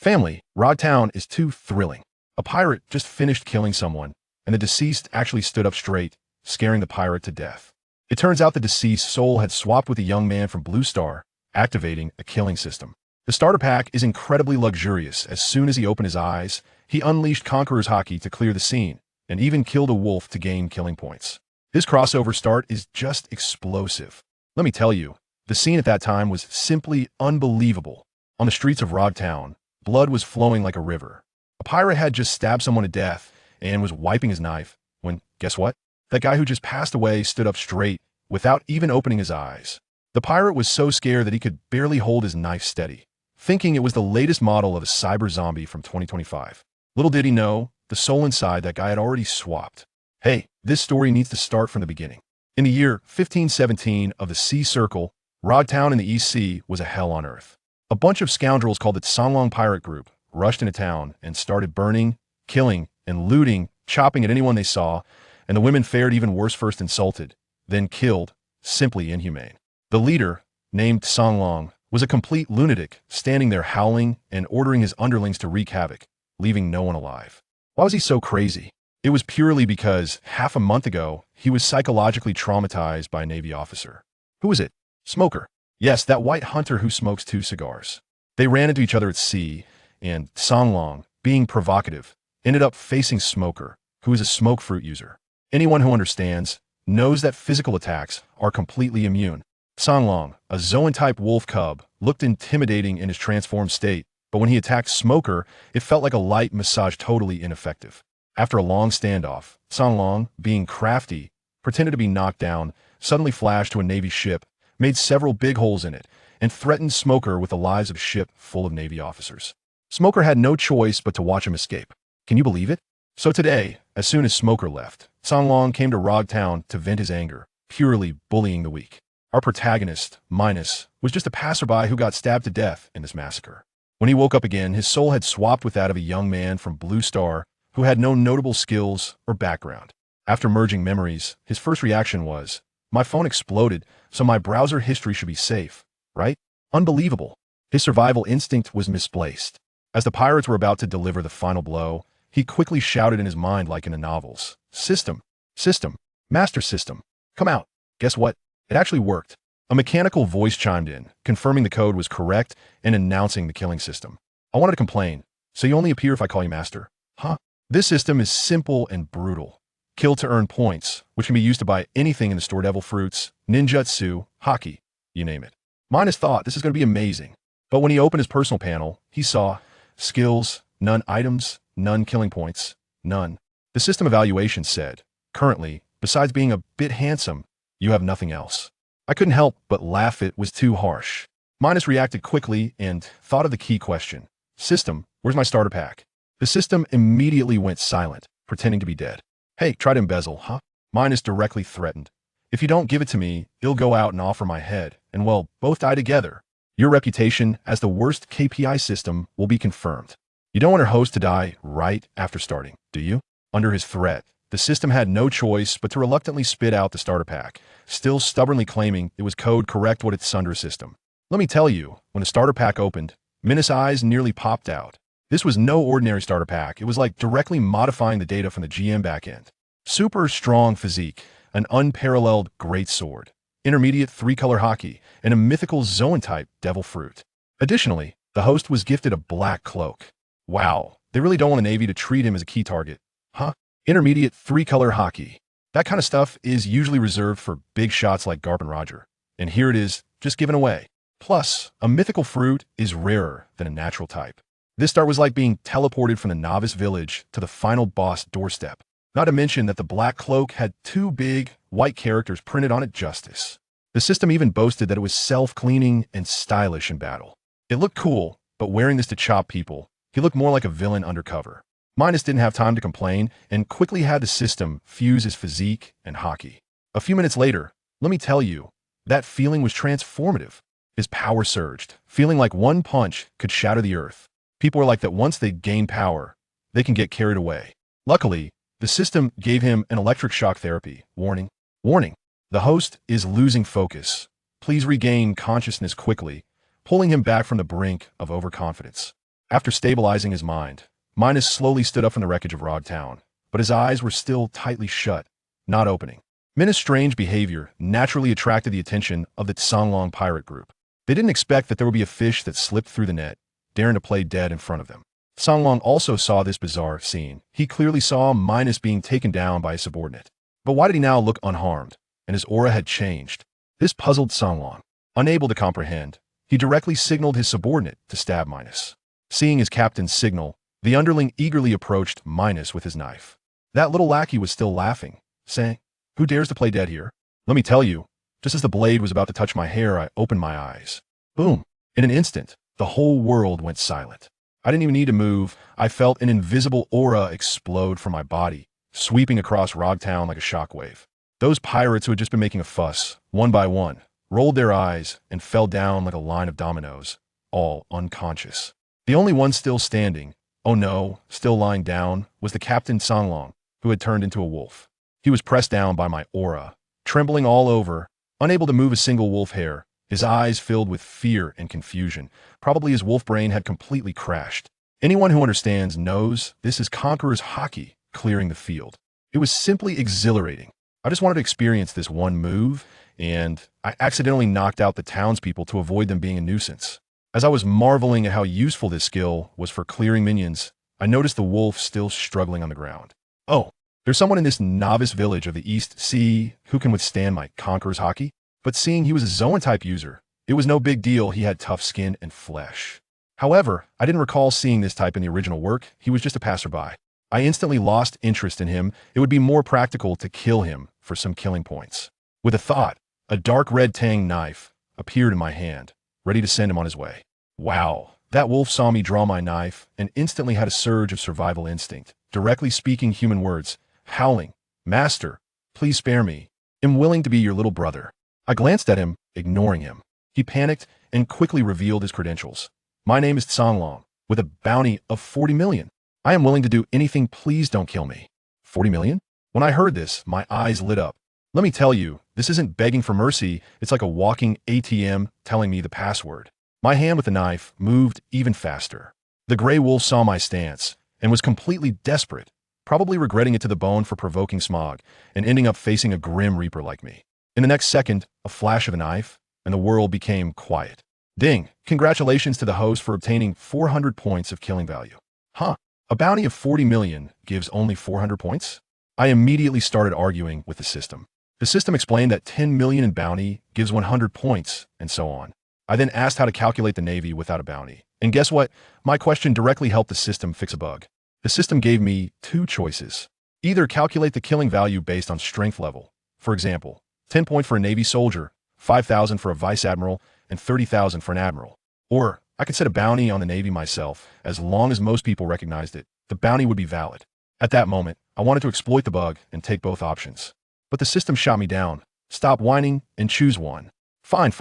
Family, Rodtown is too thrilling. A pirate just finished killing someone, and the deceased actually stood up straight, scaring the pirate to death. It turns out the deceased's soul had swapped with a young man from Blue Star, activating a killing system. The starter pack is incredibly luxurious. As soon as he opened his eyes, he unleashed Conqueror's Haki to clear the scene, and even killed a wolf to gain killing points. This crossover start is just explosive. Let me tell you, the scene at that time was simply unbelievable. On the streets of Rodtown, blood was flowing like a river. A pirate had just stabbed someone to death and was wiping his knife when, guess what? That guy who just passed away stood up straight without even opening his eyes. The pirate was so scared that he could barely hold his knife steady, thinking it was the latest model of a cyber zombie from 2025. Little did he know, the soul inside that guy had already swapped. Hey, this story needs to start from the beginning. In the year 1517 of the Sea Circle, Rodtown in the East Sea was a hell on earth. A bunch of scoundrels called the Songlong Pirate Group rushed into town and started burning, killing, and looting, chopping at anyone they saw, and the women fared even worse, first insulted, then killed, simply inhumane. The leader, named Songlong, was a complete lunatic, standing there howling and ordering his underlings to wreak havoc, leaving no one alive. Why was he so crazy? It was purely because, half a month ago, he was psychologically traumatized by a Navy officer. Who was it? Smoker. Yes, that white hunter who smokes 2 cigars. They ran into each other at sea, and Songlong, being provocative, ended up facing Smoker, who is a smoke fruit user. Anyone who understands knows that physical attacks are completely immune. Songlong, a Zoan-type wolf cub, looked intimidating in his transformed state, but when he attacked Smoker, it felt like a light massage, totally ineffective. After a long standoff, Songlong, being crafty, pretended to be knocked down, suddenly flashed to a Navy ship, made several big holes in it, and threatened Smoker with the lives of a ship full of Navy officers. Smoker had no choice but to watch him escape. Can you believe it? So today, as soon as Smoker left, Songlong came to Rodtown to vent his anger, purely bullying the weak. Our protagonist, Minos, was just a passerby who got stabbed to death in this massacre. When he woke up again, his soul had swapped with that of a young man from Blue Star who had no notable skills or background. After merging memories, his first reaction was, "My phone exploded, so my browser history should be safe, right?" Unbelievable. His survival instinct was misplaced. As the pirates were about to deliver the final blow, he quickly shouted in his mind like in the novels, "System! System! Master System! Come out!" Guess what? It actually worked. A mechanical voice chimed in, confirming the code was correct and announcing the killing system. "I wanted to complain. So you only appear if I call you Master? Huh? This system is simple and brutal. Kill to earn points, which can be used to buy anything in the store: devil fruits, ninjutsu, haki, you name it." Minos thought this is going to be amazing. But when he opened his personal panel, he saw skills, none; items, none; killing points, none. The system evaluation said, currently, besides being a bit handsome, you have nothing else. I couldn't help but laugh. It was too harsh. Minos reacted quickly and thought of the key question. "System, where's my starter pack?" The system immediately went silent, pretending to be dead. "Hey, try to embezzle, huh?" Minos directly threatened. "If you don't give it to me, I'll go out and offer my head, and well, both die together. Your reputation as the worst KPI system will be confirmed." You don't want your host to die right after starting, do you? Under his threat, the system had no choice but to reluctantly spit out the starter pack, still stubbornly claiming it was code correct what its Sunder system. Let me tell you, when the starter pack opened, Minos' eyes nearly popped out. This was no ordinary starter pack. It was like directly modifying the data from the GM backend. Super strong physique, an unparalleled great sword, intermediate 3-color haki, and a mythical Zoan-type devil fruit. Additionally, the host was gifted a black cloak. Wow, they really don't want the Navy to treat him as a key target. Huh? Intermediate 3-color haki. That kind of stuff is usually reserved for big shots like Garp and Roger. And here it is, just given away. Plus, a mythical fruit is rarer than a natural type. This start was like being teleported from the novice village to the final boss doorstep. Not to mention that the black cloak had 2 big, white characters printed on it: Justice. The system even boasted that it was self-cleaning and stylish in battle. It looked cool, but wearing this to chop people, he looked more like a villain undercover. Minos didn't have time to complain and quickly had the system fuse his physique and haki. A few minutes later, let me tell you, that feeling was transformative. His power surged, feeling like one punch could shatter the earth. People were like that once they gain power, they can get carried away. Luckily, the system gave him an electric shock therapy. Warning. Warning. The host is losing focus. Please regain consciousness quickly, pulling him back from the brink of overconfidence. After stabilizing his mind, Minos slowly stood up from the wreckage of Rog Town, but his eyes were still tightly shut, not opening. Minos' strange behavior naturally attracted the attention of the Songlong pirate group. They didn't expect that there would be a fish that slipped through the net, daring to play dead in front of them. Songlong also saw this bizarre scene. He clearly saw Minos being taken down by a subordinate. But why did he now look unharmed? And his aura had changed. This puzzled Songlong. Unable to comprehend, he directly signaled his subordinate to stab Minos. Seeing his captain's signal, the underling eagerly approached Minos with his knife. That little lackey was still laughing, saying, "Who dares to play dead here? Let me tell you." Just as the blade was about to touch my hair, I opened my eyes. Boom! In an instant, the whole world went silent. I didn't even need to move. I felt an invisible aura explode from my body, sweeping across Rog Town like a shockwave. Those pirates who had just been making a fuss, one by one, rolled their eyes and fell down like a line of dominoes, all unconscious. The only one still standing, oh no, still lying down, was the Captain Songlong, who had turned into a wolf. He was pressed down by my aura, trembling all over, unable to move a single wolf hair, his eyes filled with fear and confusion. Probably his wolf brain had completely crashed. Anyone who understands knows this is conqueror's hockey clearing the field. It was simply exhilarating. I just wanted to experience this one move, and I accidentally knocked out the townspeople to avoid them being a nuisance. As I was marveling at how useful this skill was for clearing minions, I noticed the wolf still struggling on the ground. Oh, there's someone in this novice village of the East Sea who can withstand my conqueror's hockey? But seeing he was a Zoan-type user, it was no big deal. He had tough skin and flesh. However, I didn't recall seeing this type in the original work. He was just a passerby. I instantly lost interest in him. It would be more practical to kill him for some killing points. With a thought, a dark red tang knife appeared in my hand, ready to send him on his way. Wow, that wolf saw me draw my knife and instantly had a surge of survival instinct, directly speaking human words, howling, "Master, please spare me. I'm willing to be your little brother." I glanced at him, ignoring him. He panicked and quickly revealed his credentials. "My name is Songlong, with a bounty of 40 million. I am willing to do anything, please don't kill me." 40 million? When I heard this, my eyes lit up. Let me tell you, this isn't begging for mercy, it's like a walking ATM telling me the password. My hand with the knife moved even faster. The gray wolf saw my stance and was completely desperate, probably regretting it to the bone for provoking Smog and ending up facing a grim reaper like me. In the next second, a flash of a knife, and the world became quiet. Ding! Congratulations to the host for obtaining 400 points of killing value. Huh? A bounty of 40 million gives only 400 points? I immediately started arguing with the system. The system explained that 10 million in bounty gives 100 points, and so on. I then asked how to calculate the Navy without a bounty. And guess what? My question directly helped the system fix a bug. The system gave me two choices. Either calculate the killing value based on strength level. For example, 10 points for a Navy soldier, 5,000 for a vice admiral, and 30,000 for an admiral. Or I could set a bounty on the Navy myself. As long as most people recognized it, the bounty would be valid. At that moment, I wanted to exploit the bug and take both options. But the system shot me down. Stop whining and choose one. Fine.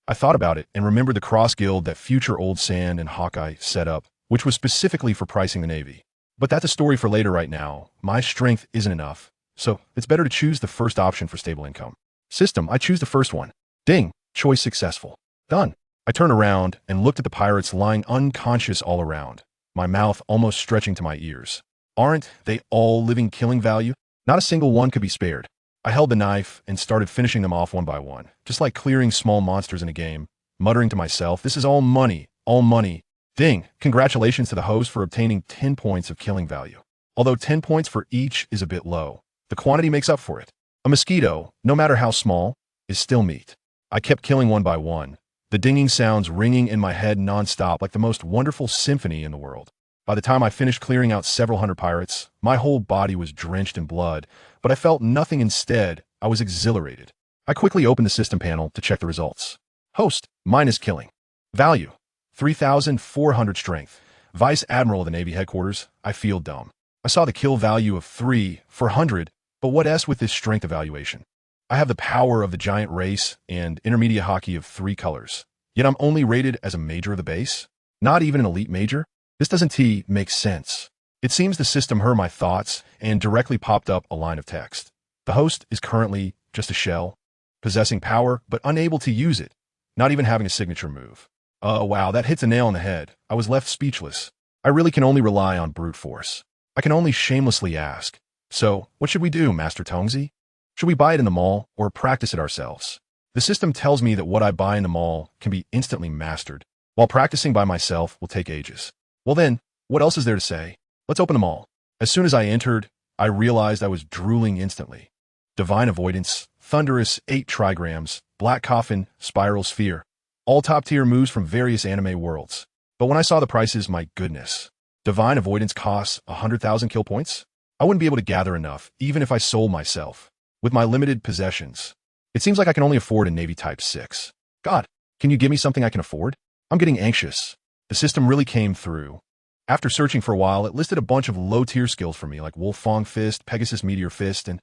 I thought about it and remembered the cross guild that future Old Sand and Hawkeye set up, which was specifically for pricing the Navy. But that's a story for later. Right now, my strength isn't enough, so it's better to choose the first option for stable income. System, I choose the first one. Ding, choice successful. Done. I turned around and looked at the pirates lying unconscious all around, my mouth almost stretching to my ears. Aren't they all living killing value? Not a single one could be spared. I held the knife and started finishing them off one by one, just like clearing small monsters in a game, muttering to myself, "This is all money, all money." Ding, congratulations to the host for obtaining 10 points of killing value. Although 10 points for each is a bit low, the quantity makes up for it. A mosquito, no matter how small, is still meat. I kept killing one by one, the dinging sounds ringing in my head nonstop like the most wonderful symphony in the world. By the time I finished clearing out several hundred pirates, my whole body was drenched in blood, but I felt nothing. Instead, I was exhilarated. I quickly opened the system panel to check the results. Host, AwakensKilling. Value, 3,400 strength. Vice Admiral of the Navy Headquarters, I feel dumb. I saw the kill value of 3,400, but what S with this strength evaluation? I have the power of the giant race and intermediate hockey of 3 colors, yet I'm only rated as a major of the base? Not even an elite major? This doesn't make sense. It seems the system heard my thoughts and directly popped up a line of text. The host is currently just a shell, possessing power but unable to use it, not even having a signature move. Wow, that hits a nail on the head. I was left speechless. I really can only rely on brute force. I can only shamelessly ask. So, what should we do, Master Tongzi? Should we buy it in the mall or practice it ourselves? The system tells me that what I buy in the mall can be instantly mastered, while practicing by myself will take ages. Well then, what else is there to say? Let's open the mall. As soon as I entered, I realized I was drooling instantly. Divine Avoidance, Thunderous 8 Trigrams, Black Coffin, Spiral Sphere, all top-tier moves from various anime worlds. But when I saw the prices, my goodness. Divine Avoidance costs 100,000 kill points? I wouldn't be able to gather enough, even if I sold myself. With my limited possessions, it seems like I can only afford a Navy Type 6. God, can you give me something I can afford? I'm getting anxious. The system really came through. After searching for a while, it listed a bunch of low-tier skills for me, like Wolf Fong Fist, Pegasus Meteor Fist, and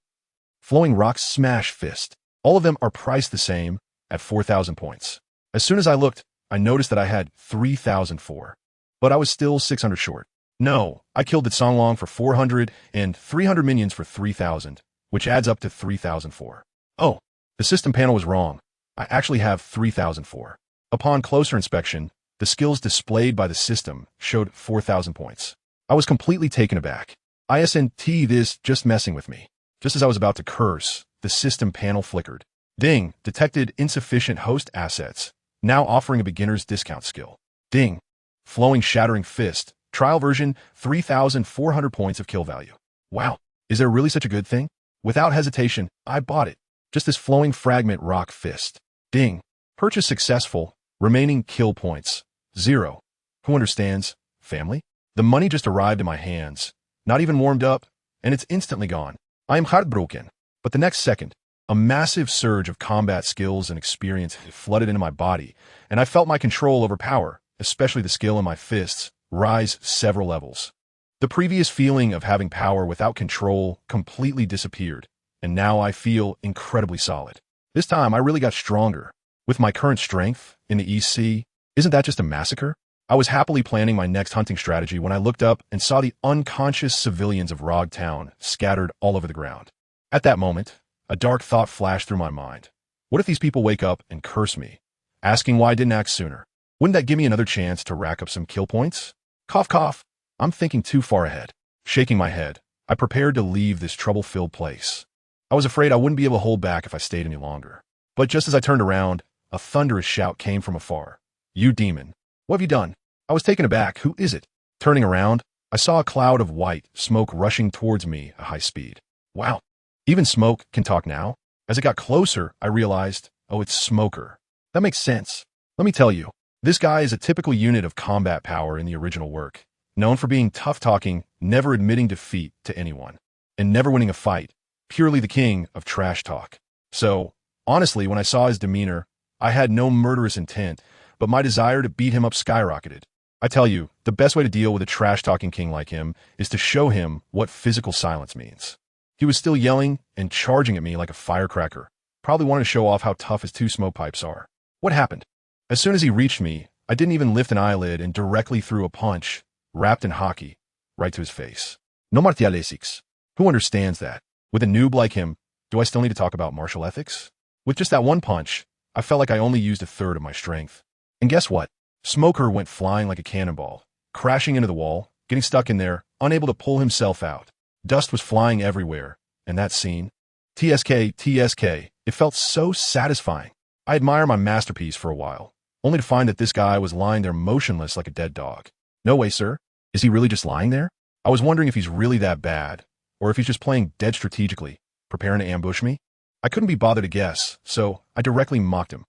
Flowing Rock Smash Fist. All of them are priced the same, at 4,000 points. As soon as I looked, I noticed that I had 3,004. But I was still 600 short. No, I killed the Songlong for 400 and 300 minions for 3,000, which adds up to 3,004. Oh, the system panel was wrong. I actually have 3,004. Upon closer inspection, the skills displayed by the system showed 4,000 points. I was completely taken aback. ISNT this just messing with me. Just as I was about to curse, the system panel flickered. Ding, detected insufficient host assets, now offering a beginner's discount skill. Ding, Flowing Shattering Fist, trial version, 3,400 points of kill value. Wow, is there really such a good thing? Without hesitation, I bought it. Just this Flowing Fragment Rock Fist. Ding, purchase successful, remaining kill points, 0. Who understands? Family? The money just arrived in my hands, not even warmed up, and it's instantly gone. I am heartbroken. But the next second, a massive surge of combat skills and experience flooded into my body, and I felt my control over power, especially the skill in my fists, rise several levels. The previous feeling of having power without control completely disappeared, and now I feel incredibly solid. This time I really got stronger. With my current strength in the EC, isn't that just a massacre? I was happily planning my next hunting strategy when I looked up and saw the unconscious civilians of Rog Town scattered all over the ground. At that moment, a dark thought flashed through my mind. What if these people wake up and curse me, asking why I didn't act sooner? Wouldn't that give me another chance to rack up some kill points? Cough, cough. I'm thinking too far ahead. Shaking my head, I prepared to leave this trouble-filled place. I was afraid I wouldn't be able to hold back if I stayed any longer. But just as I turned around, a thunderous shout came from afar. You demon. What have you done? I was taken aback. Who is it? Turning around, I saw a cloud of white smoke rushing towards me at high speed. Wow. Even smoke can talk now? As it got closer, I realized, oh, it's Smoker. That makes sense. Let me tell you, this guy is a typical unit of combat power in the original work, known for being tough-talking, never admitting defeat to anyone, and never winning a fight, purely the king of trash talk. So, honestly, when I saw his demeanor, I had no murderous intent, but my desire to beat him up skyrocketed. I tell you, the best way to deal with a trash-talking king like him is to show him what physical silence means. He was still yelling and charging at me like a firecracker, probably wanted to show off how tough his 2 smoke pipes are. What happened? As soon as he reached me, I didn't even lift an eyelid and directly threw a punch, wrapped in hockey, right to his face. No martial ethics. Who understands that? With a noob like him, do I still need to talk about martial ethics? With just that one punch, I felt like I only used a third of my strength. And guess what? Smoker went flying like a cannonball, crashing into the wall, getting stuck in there, unable to pull himself out. Dust was flying everywhere, and that scene? TSK, TSK, it felt so satisfying. I admired my masterpiece for a while, only to find that this guy was lying there motionless like a dead dog. No way, sir. Is he really just lying there? I was wondering if he's really that bad, or if he's just playing dead strategically, preparing to ambush me. I couldn't be bothered to guess, so I directly mocked him.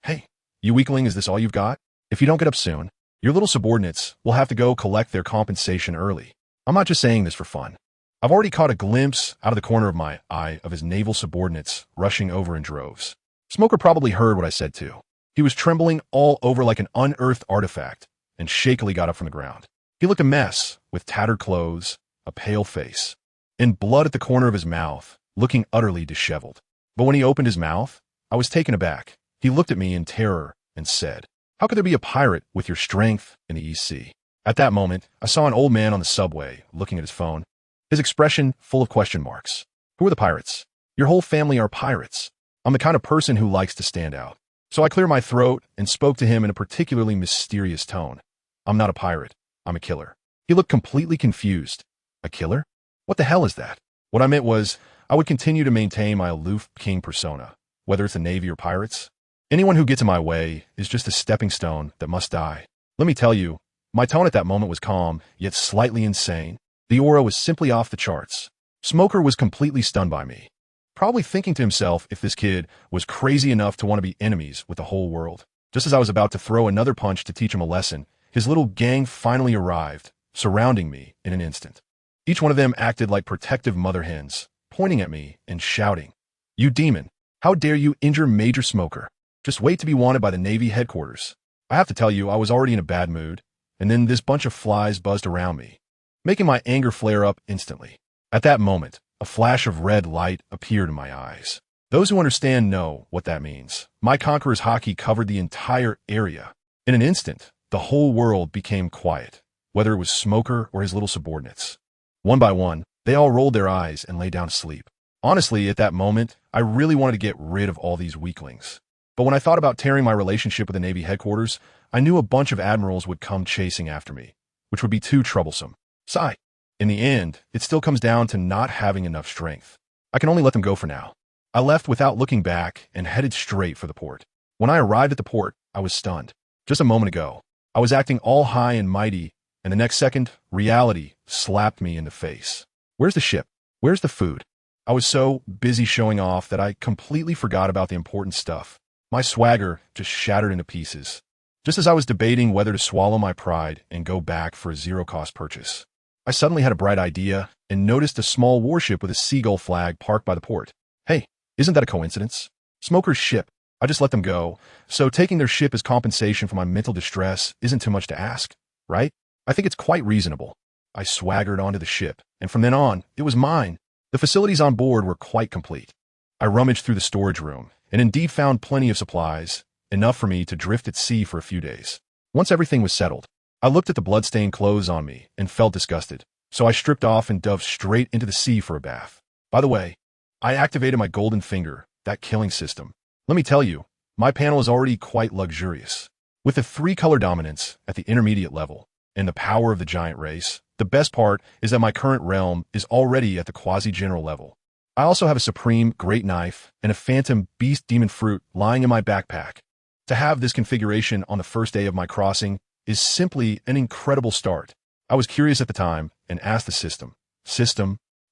Hey, you weakling, is this all you've got? If you don't get up soon, your little subordinates will have to go collect their compensation early. I'm not just saying this for fun. I've already caught a glimpse out of the corner of my eye of his naval subordinates rushing over in droves. Smoker probably heard what I said too. He was trembling all over like an unearthed artifact and shakily got up from the ground. He looked a mess, with tattered clothes, a pale face, and blood at the corner of his mouth, looking utterly disheveled. But when he opened his mouth, I was taken aback. He looked at me in terror and said, "How could there be a pirate with your strength in the EC?" At that moment, I saw an old man on the subway looking at his phone, his expression full of question marks. Who are the pirates? Your whole family are pirates. I'm the kind of person who likes to stand out. So I cleared my throat and spoke to him in a particularly mysterious tone. I'm not a pirate. I'm a killer. He looked completely confused. A killer? What the hell is that? What I meant was, I would continue to maintain my aloof king persona, whether it's the Navy or pirates. Anyone who gets in my way is just a stepping stone that must die. Let me tell you, my tone at that moment was calm, yet slightly insane. The aura was simply off the charts. Smoker was completely stunned by me, probably thinking to himself if this kid was crazy enough to want to be enemies with the whole world. Just as I was about to throw another punch to teach him a lesson, his little gang finally arrived, surrounding me in an instant. Each one of them acted like protective mother hens, pointing at me and shouting, "You demon! How dare you injure Major Smoker? Just wait to be wanted by the Navy headquarters." I have to tell you, I was already in a bad mood, and then this bunch of flies buzzed around me, making my anger flare up instantly. At that moment, a flash of red light appeared in my eyes. Those who understand know what that means. My Conqueror's hockey covered the entire area. In an instant, the whole world became quiet, whether it was Smoker or his little subordinates. One by one, they all rolled their eyes and lay down to sleep. Honestly, at that moment, I really wanted to get rid of all these weaklings. But when I thought about tearing my relationship with the Navy headquarters, I knew a bunch of admirals would come chasing after me, which would be too troublesome. Sigh. In the end, it still comes down to not having enough strength. I can only let them go for now. I left without looking back and headed straight for the port. When I arrived at the port, I was stunned. Just a moment ago, I was acting all high and mighty, and the next second, reality slapped me in the face. Where's the ship? Where's the food? I was so busy showing off that I completely forgot about the important stuff. My swagger just shattered into pieces, just as I was debating whether to swallow my pride and go back for a zero-cost purchase. I suddenly had a bright idea and noticed a small warship with a seagull flag parked by the port. Hey, isn't that a coincidence? Smoker's ship. I just let them go, so taking their ship as compensation for my mental distress isn't too much to ask, right? I think it's quite reasonable. I swaggered onto the ship, and from then on, it was mine. The facilities on board were quite complete. I rummaged through the storage room, and indeed found plenty of supplies, enough for me to drift at sea for a few days. Once everything was settled, I looked at the blood-stained clothes on me and felt disgusted, so I stripped off and dove straight into the sea for a bath. By the way, I activated my golden finger, that killing system. Let me tell you, my panel is already quite luxurious. With the 3-color dominance at the intermediate level and the power of the giant race, the best part is that my current realm is already at the quasi-general level. I also have a supreme great knife and a phantom beast demon fruit lying in my backpack. To have this configuration on the first day of my crossing is simply an incredible start. I was curious at the time and asked the system,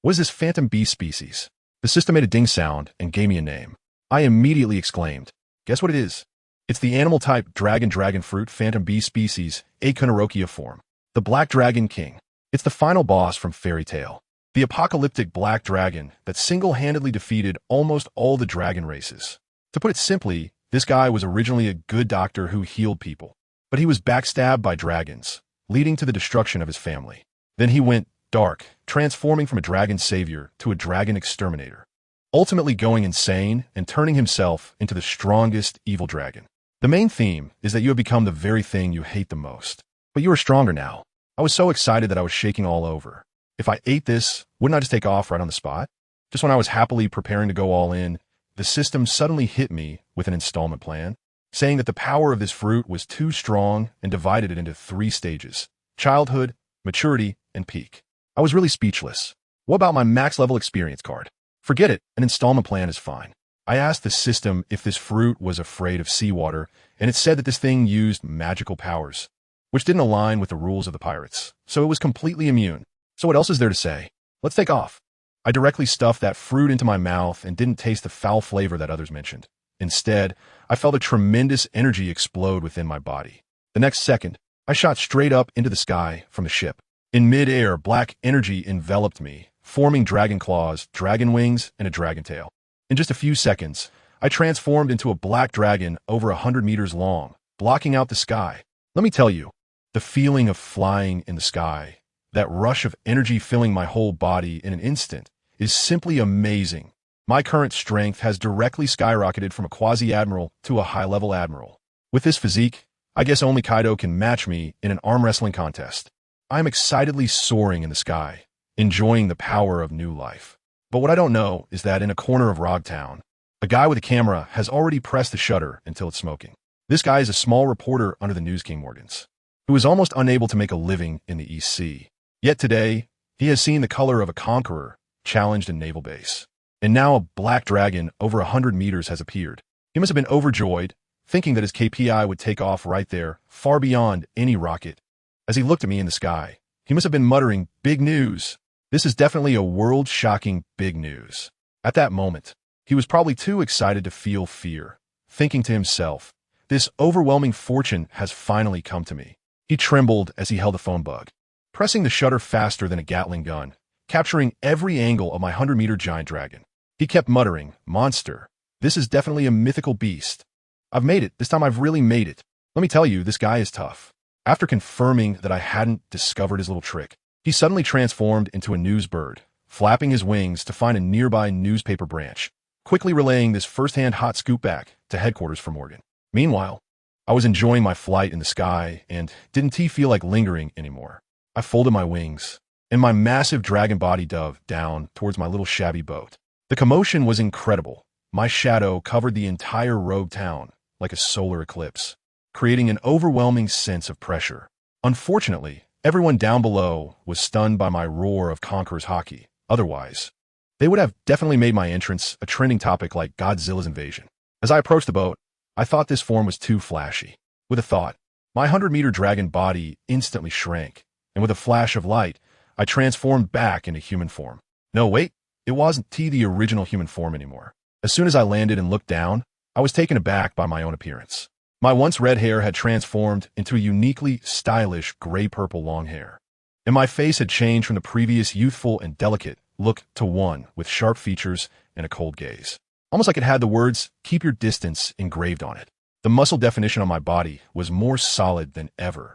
what is this phantom beast species? The system made a ding sound and gave me a name. I immediately exclaimed, guess what it is? It's the animal-type dragon fruit phantom beast species, Akunorokia form, the Black Dragon King. It's the final boss from Fairy Tail, the apocalyptic black dragon that single-handedly defeated almost all the dragon races. To put it simply, this guy was originally a good doctor who healed people, but he was backstabbed by dragons, leading to the destruction of his family. Then he went dark, transforming from a dragon savior to a dragon exterminator, ultimately going insane and turning himself into the strongest evil dragon. The main theme is that you have become the very thing you hate the most, but you are stronger now. I was so excited that I was shaking all over. If I ate this, wouldn't I just take off right on the spot? Just when I was happily preparing to go all in, the system suddenly hit me with an installment plan, saying that the power of this fruit was too strong and divided it into 3 stages: childhood, maturity, and peak. I was really speechless. What about my max level experience card? Forget it, an installment plan is fine. I asked the system if this fruit was afraid of seawater, and it said that this thing used magical powers, which didn't align with the rules of the pirates, so it was completely immune. So what else is there to say? Let's take off. I directly stuffed that fruit into my mouth and didn't taste the foul flavor that others mentioned. Instead, I felt a tremendous energy explode within my body. The next second, I shot straight up into the sky from the ship. In mid-air, black energy enveloped me, forming dragon claws, dragon wings, and a dragon tail. In just a few seconds, I transformed into a black dragon over 100 meters long, blocking out the sky. Let me tell you, the feeling of flying in the sky, that rush of energy filling my whole body in an instant, is simply amazing. My current strength has directly skyrocketed from a quasi-admiral to a high-level admiral. With this physique, I guess only Kaido can match me in an arm wrestling contest. I am excitedly soaring in the sky, enjoying the power of new life. But what I don't know is that in a corner of Rogtown, A guy with a camera has already pressed the shutter until it's smoking. This guy is a small reporter under the News King Morgans, who is almost unable to make a living in the East Sea. Yet today, he has seen the color of a conqueror challenged in naval base. And now a black dragon over 100 meters has appeared. He must have been overjoyed, thinking that his KPI would take off right there, far beyond any rocket. As he looked at me in the sky, he must have been muttering, "Big news. This is definitely a world-shocking big news." At that moment, he was probably too excited to feel fear, thinking to himself, "This overwhelming fortune has finally come to me." He trembled as he held the phone bug, pressing the shutter faster than a Gatling gun, capturing every angle of my 100-meter giant dragon. He kept muttering, "Monster. This is definitely a mythical beast. I've made it. This time I've really made it. Let me tell you, this guy is tough." After confirming that I hadn't discovered his little trick, he suddenly transformed into a news bird, flapping his wings to find a nearby newspaper branch, quickly relaying this first-hand hot scoop back to headquarters for Morgan. Meanwhile, I was enjoying my flight in the sky and didn't feel like lingering anymore. I folded my wings, and my massive dragon body dove down towards my little shabby boat. The commotion was incredible. My shadow covered the entire rogue town like a solar eclipse, creating an overwhelming sense of pressure. Unfortunately, everyone down below was stunned by my roar of Conqueror's hockey. Otherwise, they would have definitely made my entrance a trending topic like Godzilla's invasion. As I approached the boat, I thought this form was too flashy. With a thought, my 100-meter dragon body instantly shrank, and with a flash of light, I transformed back into human form. No, wait, it wasn't the original human form anymore. As soon as I landed and looked down, I was taken aback by my own appearance. My once red hair had transformed into a uniquely stylish gray-purple long hair, and my face had changed from the previous youthful and delicate look to one with sharp features and a cold gaze. Almost like it had the words, "Keep your distance," engraved on it. The muscle definition on my body was more solid than ever,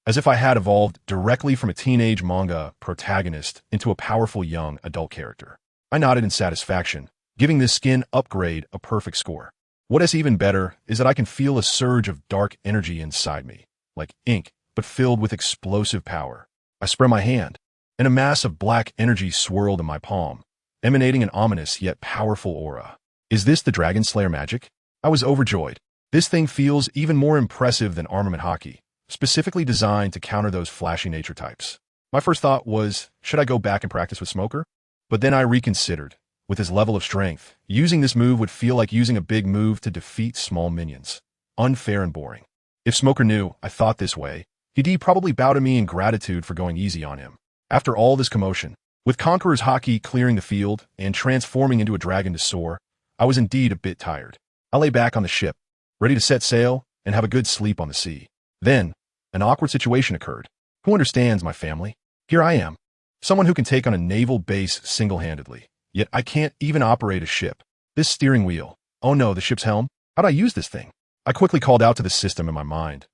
as if I had evolved directly from a teenage manga protagonist into a powerful young adult character. I nodded in satisfaction, giving this skin upgrade a perfect score. What is even better is that I can feel a surge of dark energy inside me, like ink, but filled with explosive power. I spread my hand, and a mass of black energy swirled in my palm, emanating an ominous yet powerful aura. Is this the Dragon Slayer magic? I was overjoyed. This thing feels even more impressive than armament hockey, specifically designed to counter those flashy nature types. My first thought was, should I go back and practice with Smoker? But then I reconsidered. With his level of strength, using this move would feel like using a big move to defeat small minions. Unfair and boring. If Smoker knew I thought this way, he'd probably bow to me in gratitude for going easy on him. After all this commotion, with Conqueror's hockey clearing the field and transforming into a dragon to soar, I was indeed a bit tired. I lay back on the ship, ready to set sail and have a good sleep on the sea. Then, an awkward situation occurred. Who understands my family? Here I am, someone who can take on a naval base single-handedly. Yet I can't even operate a ship. This steering wheel. Oh no, the ship's helm? How'd I use this thing? I quickly called out to the system in my mind.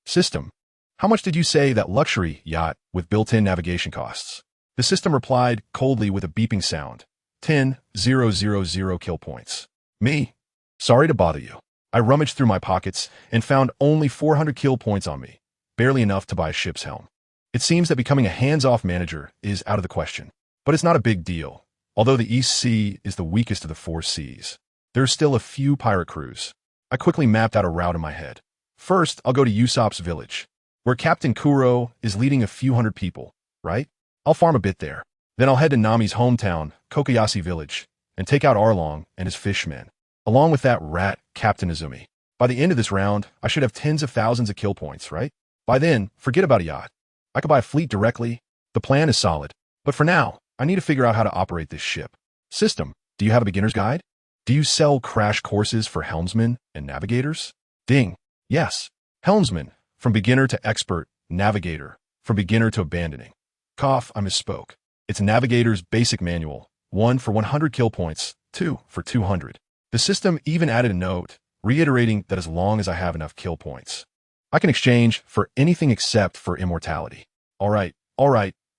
System, how much did you say that luxury yacht with built-in navigation costs? The system replied coldly with a beeping sound. 10,000 kill points. Me? Sorry to bother you. I rummaged through my pockets and found only 400 kill points on me, barely enough to buy a ship's helm. It seems that becoming a hands-off manager is out of the question. But it's not a big deal. Although the East Sea is the weakest of the four seas, there are still a few pirate crews. I quickly mapped out a route in my head. First, I'll go to Usopp's village, where Captain Kuro is leading a few hundred people, right? I'll farm a bit there. Then I'll head to Nami's hometown, Kokoyashi village, and take out Arlong and his fishmen, along with that rat, Captain Izumi. By the end of this round, I should have tens of thousands of kill points, right? By then, forget about a yacht. I could buy a fleet directly. The plan is solid. But for now, I need to figure out how to operate this ship. System, do you have a beginner's guide? Do you sell crash courses for helmsmen and navigators? Ding. Yes. Helmsman, from beginner to expert, navigator, from beginner to abandoning. Cough, I misspoke. It's Navigator's basic manual, 1 for 100 kill points, 2 for 200. The system even added a note, reiterating that as long as I have enough kill points, I can exchange for anything except for immortality. All right,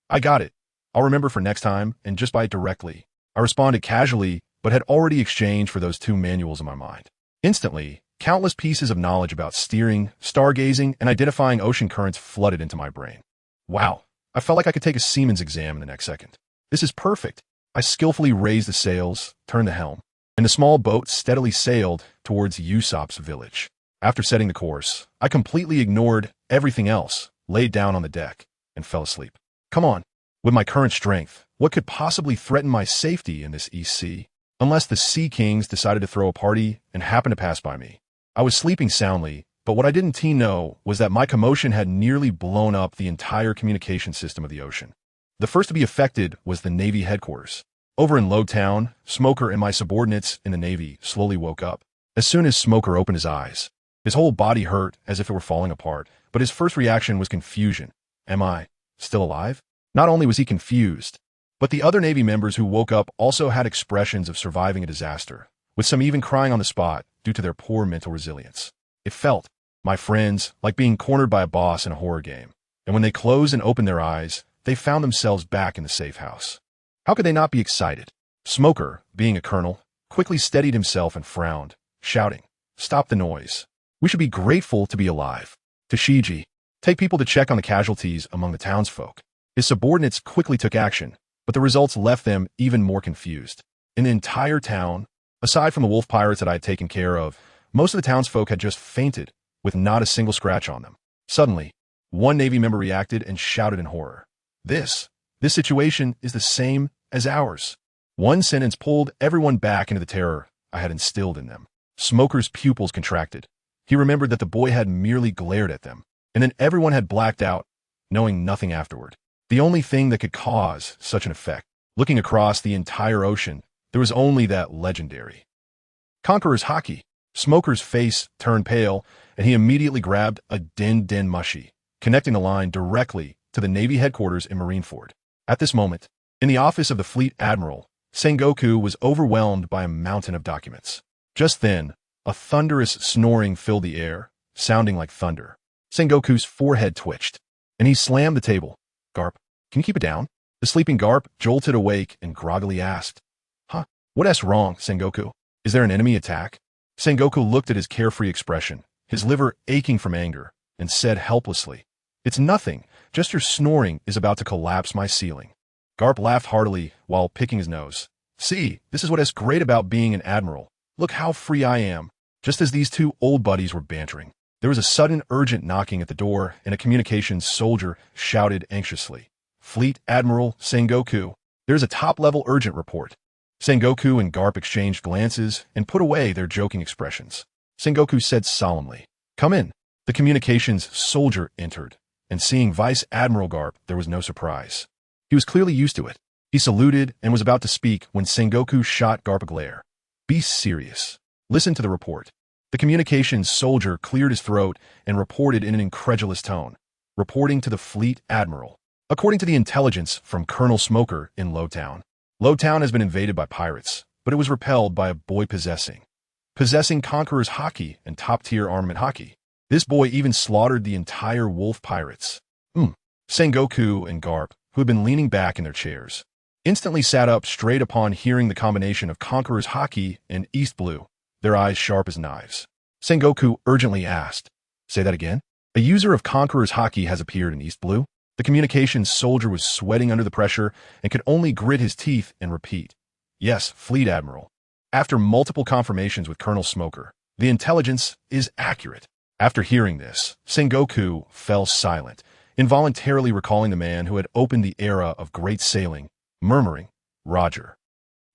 I got it. I'll remember for next time and just buy it directly. I responded casually, but had already exchanged for those 2 manuals in my mind. Instantly, countless pieces of knowledge about steering, stargazing, and identifying ocean currents flooded into my brain. Wow, I felt like I could take a seaman's exam in the next second. This is perfect. I skillfully raised the sails, turned the helm, and the small boat steadily sailed towards Usopp's village. After setting the course, I completely ignored everything else, laid down on the deck, and fell asleep. Come on. With my current strength, what could possibly threaten my safety in this East Sea? Unless the Sea Kings decided to throw a party and happened to pass by me. I was sleeping soundly, but what I didn't know was that my commotion had nearly blown up the entire communication system of the ocean. The first to be affected was the Navy headquarters. Over in Lowtown, Smoker and my subordinates in the Navy slowly woke up. As soon as Smoker opened his eyes, his whole body hurt as if it were falling apart, but his first reaction was confusion. Am I still alive? Not only was he confused, but the other Navy members who woke up also had expressions of surviving a disaster, with some even crying on the spot due to their poor mental resilience. It felt, my friends, like being cornered by a boss in a horror game, and when they closed and opened their eyes, they found themselves back in the safe house. How could they not be excited? Smoker, being a colonel, quickly steadied himself and frowned, shouting, "Stop the noise. We should be grateful to be alive." Tashigi, take people to check on the casualties among the townsfolk. His subordinates quickly took action, but the results left them even more confused. In the entire town, aside from the wolf pirates that I had taken care of, most of the townsfolk had just fainted, with not a single scratch on them. Suddenly, one Navy member reacted and shouted in horror. This situation is the same as ours." One sentence pulled everyone back into the terror I had instilled in them. Smoker's pupils contracted. He remembered that the boy had merely glared at them, and then everyone had blacked out, knowing nothing afterward. The only thing that could cause such an effect. Looking across the entire ocean, there was only that legendary Conqueror's Haki. Smoker's face turned pale, and he immediately grabbed a Den Mushi, connecting the line directly to the Navy headquarters in Marineford. At this moment, in the office of the Fleet Admiral, Sengoku was overwhelmed by a mountain of documents. Just then, a thunderous snoring filled the air, sounding like thunder. Sengoku's forehead twitched, and he slammed the table. "Garp, can you keep it down?" The sleeping Garp jolted awake and groggily asked, "Huh? What's wrong, Sengoku? Is there an enemy attack?" Sengoku looked at his carefree expression, his liver aching from anger, and said helplessly, "It's nothing, just your snoring is about to collapse my ceiling." Garp laughed heartily while picking his nose. "See, this is what is great about being an admiral. Look how free I am." Just as these two old buddies were bantering, there was a sudden urgent knocking at the door, and a communications soldier shouted anxiously, "Fleet Admiral Sengoku, there's a top-level urgent report." Sengoku and Garp exchanged glances and put away their joking expressions. Sengoku said solemnly, "Come in." The communications soldier entered, and seeing Vice Admiral Garp, there was no surprise. He was clearly used to it. He saluted and was about to speak when Sengoku shot Garp a glare. "Be serious. Listen to the report." The communications soldier cleared his throat and reported in an incredulous tone, reporting to the Fleet Admiral. According to the intelligence from Colonel Smoker in Lowtown, Lowtown has been invaded by pirates, but it was repelled by a boy possessing Conqueror's Haki and top-tier armament Haki. This boy even slaughtered the entire wolf pirates. Sengoku and Garp, who had been leaning back in their chairs, instantly sat up straight upon hearing the combination of Conqueror's Haki and East Blue, their eyes sharp as knives. Sengoku urgently asked, "Say that again?" "A user of Conqueror's Haki has appeared in East Blue." The communications soldier was sweating under the pressure and could only grit his teeth and repeat, "Yes, Fleet Admiral." After multiple confirmations with Colonel Smoker, the intelligence is accurate. After hearing this, Sengoku fell silent, involuntarily recalling the man who had opened the era of great sailing, murmuring, "Roger.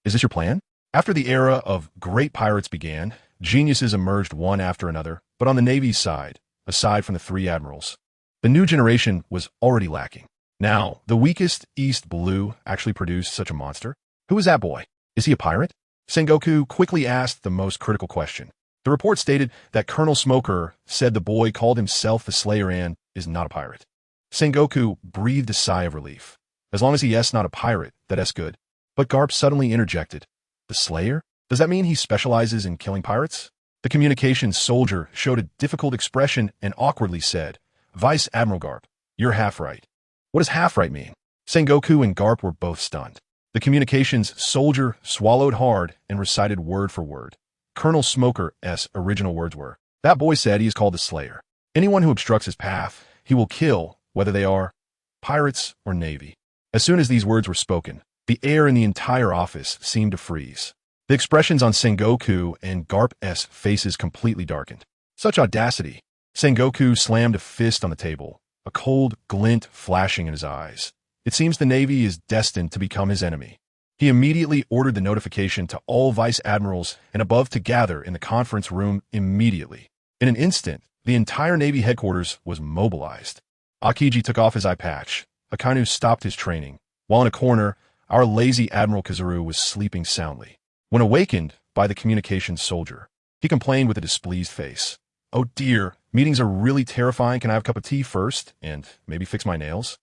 Is this your plan?" After the era of great pirates began, geniuses emerged one after another, but on the Navy's side, aside from the three admirals, the new generation was already lacking. Now, the weakest East Blue actually produced such a monster. Who is that boy? Is he a pirate? Sengoku quickly asked the most critical question. The report stated that Colonel Smoker said the boy called himself the Slayer and is not a pirate. Sengoku breathed a sigh of relief. As long as he is not a pirate, that's good. But Garp suddenly interjected, "The Slayer? Does that mean he specializes in killing pirates?" The communications soldier showed a difficult expression and awkwardly said, "Vice Admiral Garp, you're half right." What does half right mean? Sengoku and Garp were both stunned. The communications soldier swallowed hard and recited word for word. Colonel Smoker's original words were, "That boy said he is called the Slayer. Anyone who obstructs his path, he will kill, whether they are pirates or Navy." As soon as these words were spoken, the air in the entire office seemed to freeze. The expressions on Sengoku and Garp's faces completely darkened. Such audacity. Sengoku slammed a fist on the table, a cold glint flashing in his eyes. It seems the Navy is destined to become his enemy. He immediately ordered the notification to all vice admirals and above to gather in the conference room immediately. In an instant, the entire Navy headquarters was mobilized. Akiji took off his eye patch. Akanu stopped his training, while in a corner, our lazy Admiral Kazuru was sleeping soundly. When awakened by the communications soldier, he complained with a displeased face. "Oh dear, meetings are really terrifying. Can I have a cup of tea first? And maybe fix my nails?"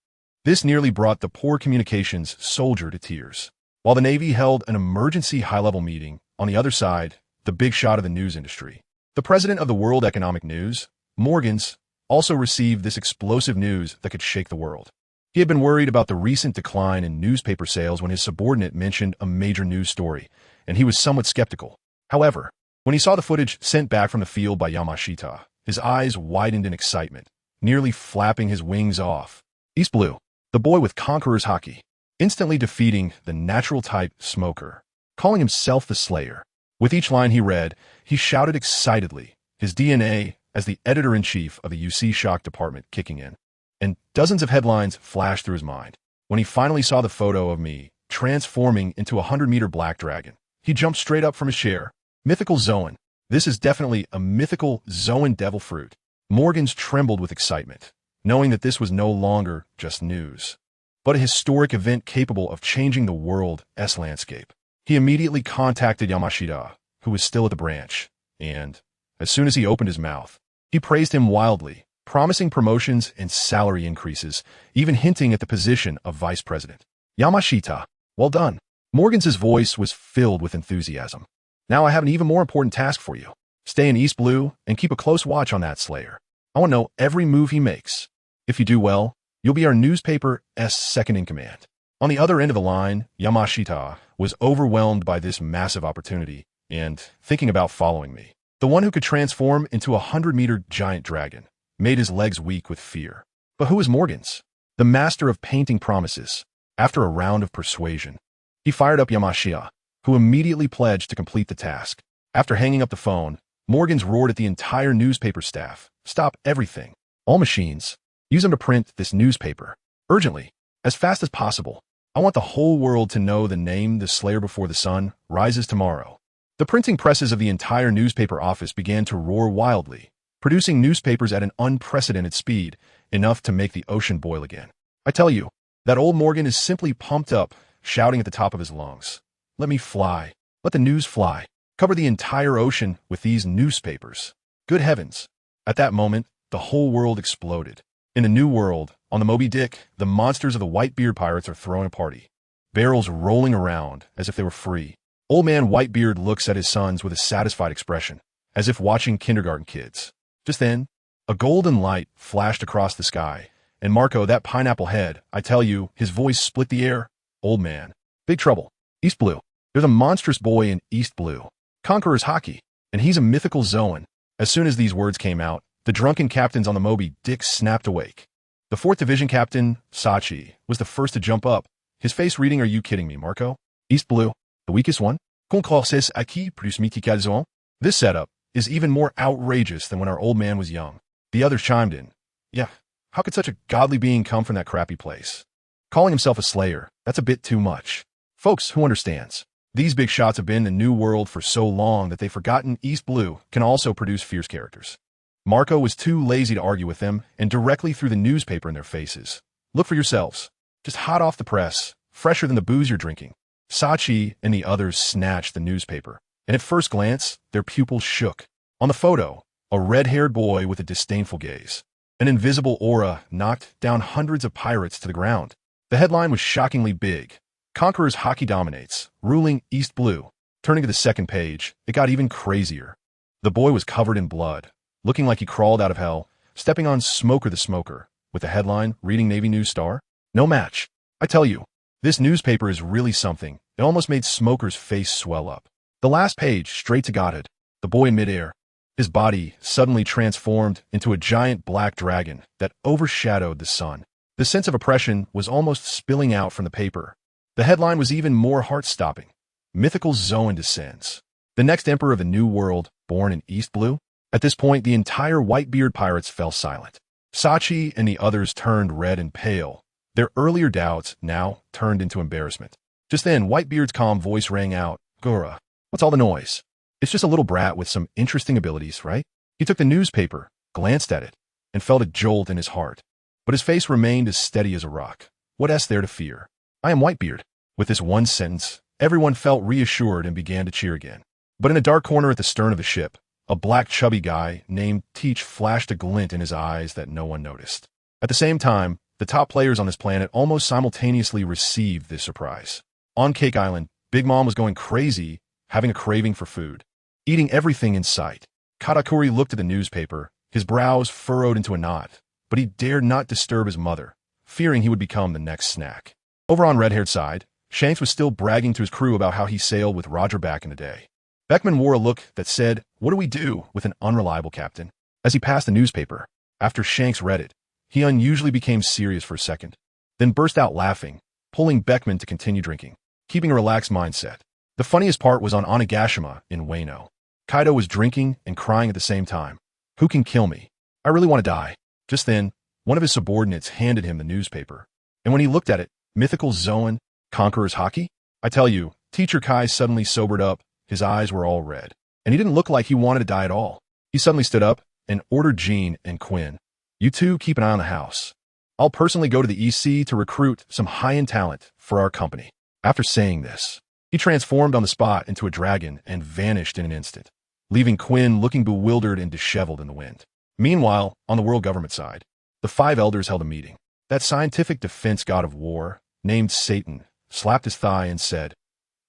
This nearly brought the poor communications soldier to tears. While the Navy held an emergency high-level meeting, on the other side, the big shot of the news industry. The president of the World Economic News, Morgans, also received this explosive news that could shake the world. He had been worried about the recent decline in newspaper sales when his subordinate mentioned a major news story, and he was somewhat skeptical. However, when he saw the footage sent back from the field by Yamashita, his eyes widened in excitement, nearly flapping his wings off. East Blue, the boy with Conqueror's Haki, instantly defeating the natural-type Smoker, calling himself the Slayer. With each line he read, he shouted excitedly, his DNA as the editor-in-chief of the UC Shock Department kicking in. And dozens of headlines flashed through his mind. When he finally saw the photo of me transforming into a 100-meter black dragon, he jumped straight up from his chair. Mythical Zoan. This is definitely a mythical Zoan devil fruit. Morgans trembled with excitement, knowing that this was no longer just news, but a historic event capable of changing the world's landscape. He immediately contacted Yamashita, who was still at the branch, and, as soon as he opened his mouth, he praised him wildly, promising promotions and salary increases, even hinting at the position of vice president. "Yamashita, well done." Morgans' voice was filled with enthusiasm. "Now I have an even more important task for you. Stay in East Blue and keep a close watch on that Slayer. I want to know every move he makes. If you do well, you'll be our newspaper's second-in-command." On the other end of the line, Yamashita was overwhelmed by this massive opportunity and thinking about following me. The one who could transform into a 100-meter giant dragon made his legs weak with fear. But who was Morgans? The master of painting promises. After a round of persuasion, he fired up Yamashita, who immediately pledged to complete the task. After hanging up the phone, Morgans roared at the entire newspaper staff. "Stop everything. All machines. Use them to print this newspaper. Urgently. As fast as possible. I want the whole world to know the name the Slayer before the sun rises tomorrow." The printing presses of the entire newspaper office began to roar wildly, producing newspapers at an unprecedented speed, enough to make the ocean boil again. I tell you, that old Morgan is simply pumped up, shouting at the top of his lungs. "Let me fly. Let the news fly. Cover the entire ocean with these newspapers." Good heavens. At that moment, the whole world exploded. In the New World, on the Moby Dick, the monsters of the Whitebeard pirates are throwing a party. Barrels rolling around as if they were free. Old man Whitebeard looks at his sons with a satisfied expression, as if watching kindergarten kids. Just then, a golden light flashed across the sky, and Marco, that pineapple head, I tell you, his voice split the air. "Old man. Big trouble. East Blue. There's a monstrous boy in East Blue. Conqueror's Haki, and he's a mythical Zoan." As soon as these words came out, the drunken captains on the Moby Dick snapped awake. The 4th Division Captain, Sachi, was the first to jump up, his face reading, "Are you kidding me, Marco? East Blue, the weakest one? Concourses acquis plus mythical Zoan?" This setup is even more outrageous than when our old man was young. The others chimed in. "Yeah, how could such a godly being come from that crappy place? Calling himself a Slayer, that's a bit too much." Folks, who understands? These big shots have been in the New World for so long that they've forgotten East Blue can also produce fierce characters. Marco was too lazy to argue with them and directly threw the newspaper in their faces. "Look for yourselves. Just hot off the press, fresher than the booze you're drinking." Sachi and the others snatched the newspaper, and at first glance, their pupils shook. On the photo, a red-haired boy with a disdainful gaze. An invisible aura knocked down hundreds of pirates to the ground. The headline was shockingly big. "Conqueror's Haki dominates, ruling East Blue." Turning to the second page, it got even crazier. The boy was covered in blood, looking like he crawled out of hell, stepping on Smoker the Smoker, with the headline reading Navy News Star. No match. I tell you, this newspaper is really something. It almost made Smoker's face swell up. The last page, straight to Godhead. The boy in midair. His body suddenly transformed into a giant black dragon that overshadowed the sun. The sense of oppression was almost spilling out from the paper. The headline was even more heart-stopping. mythical Zoan descends. The next emperor of the New World, born in East Blue? At this point, the entire Whitebeard pirates fell silent. Sachi and the others turned red and pale. Their earlier doubts now turned into embarrassment. Just then, Whitebeard's calm voice rang out, "Gura, what's all the noise? It's just a little brat with some interesting abilities, right?" He took the newspaper, glanced at it, and felt a jolt in his heart. But his face remained as steady as a rock. What is there to fear? I am Whitebeard. With this one sentence, everyone felt reassured and began to cheer again. But in a dark corner at the stern of the ship, a black chubby guy named Teach flashed a glint in his eyes that no one noticed. At the same time, the top players on this planet almost simultaneously received this surprise. On Cake Island, Big Mom was going crazy, having a craving for food, eating everything in sight. Katakuri looked at the newspaper, his brows furrowed into a knot, but he dared not disturb his mother, fearing he would become the next snack. Over on Red-Haired side, Shanks was still bragging to his crew about how he sailed with Roger back in the day. Beckman wore a look that said, "What do we do with an unreliable captain?" As he passed the newspaper, after Shanks read it, he unusually became serious for a second, then burst out laughing, pulling Beckman to continue drinking, keeping a relaxed mindset. The funniest part was on Onigashima in Wano. Kaido was drinking and crying at the same time. "Who can kill me? I really want to die." Just then, one of his subordinates handed him the newspaper, and when he looked at it, mythical Zoan, Conqueror's Haki? I tell you, Teacher Kai suddenly sobered up. His eyes were all red, and he didn't look like he wanted to die at all. He suddenly stood up and ordered Jean and Quinn, "You two keep an eye on the house. I'll personally go to the EC to recruit some high-end talent for our company." After saying this, he transformed on the spot into a dragon and vanished in an instant, leaving Quinn looking bewildered and disheveled in the wind. Meanwhile, on the world government side, the 5 elders held a meeting. That scientific defense god of war, named Satan, slapped his thigh and said,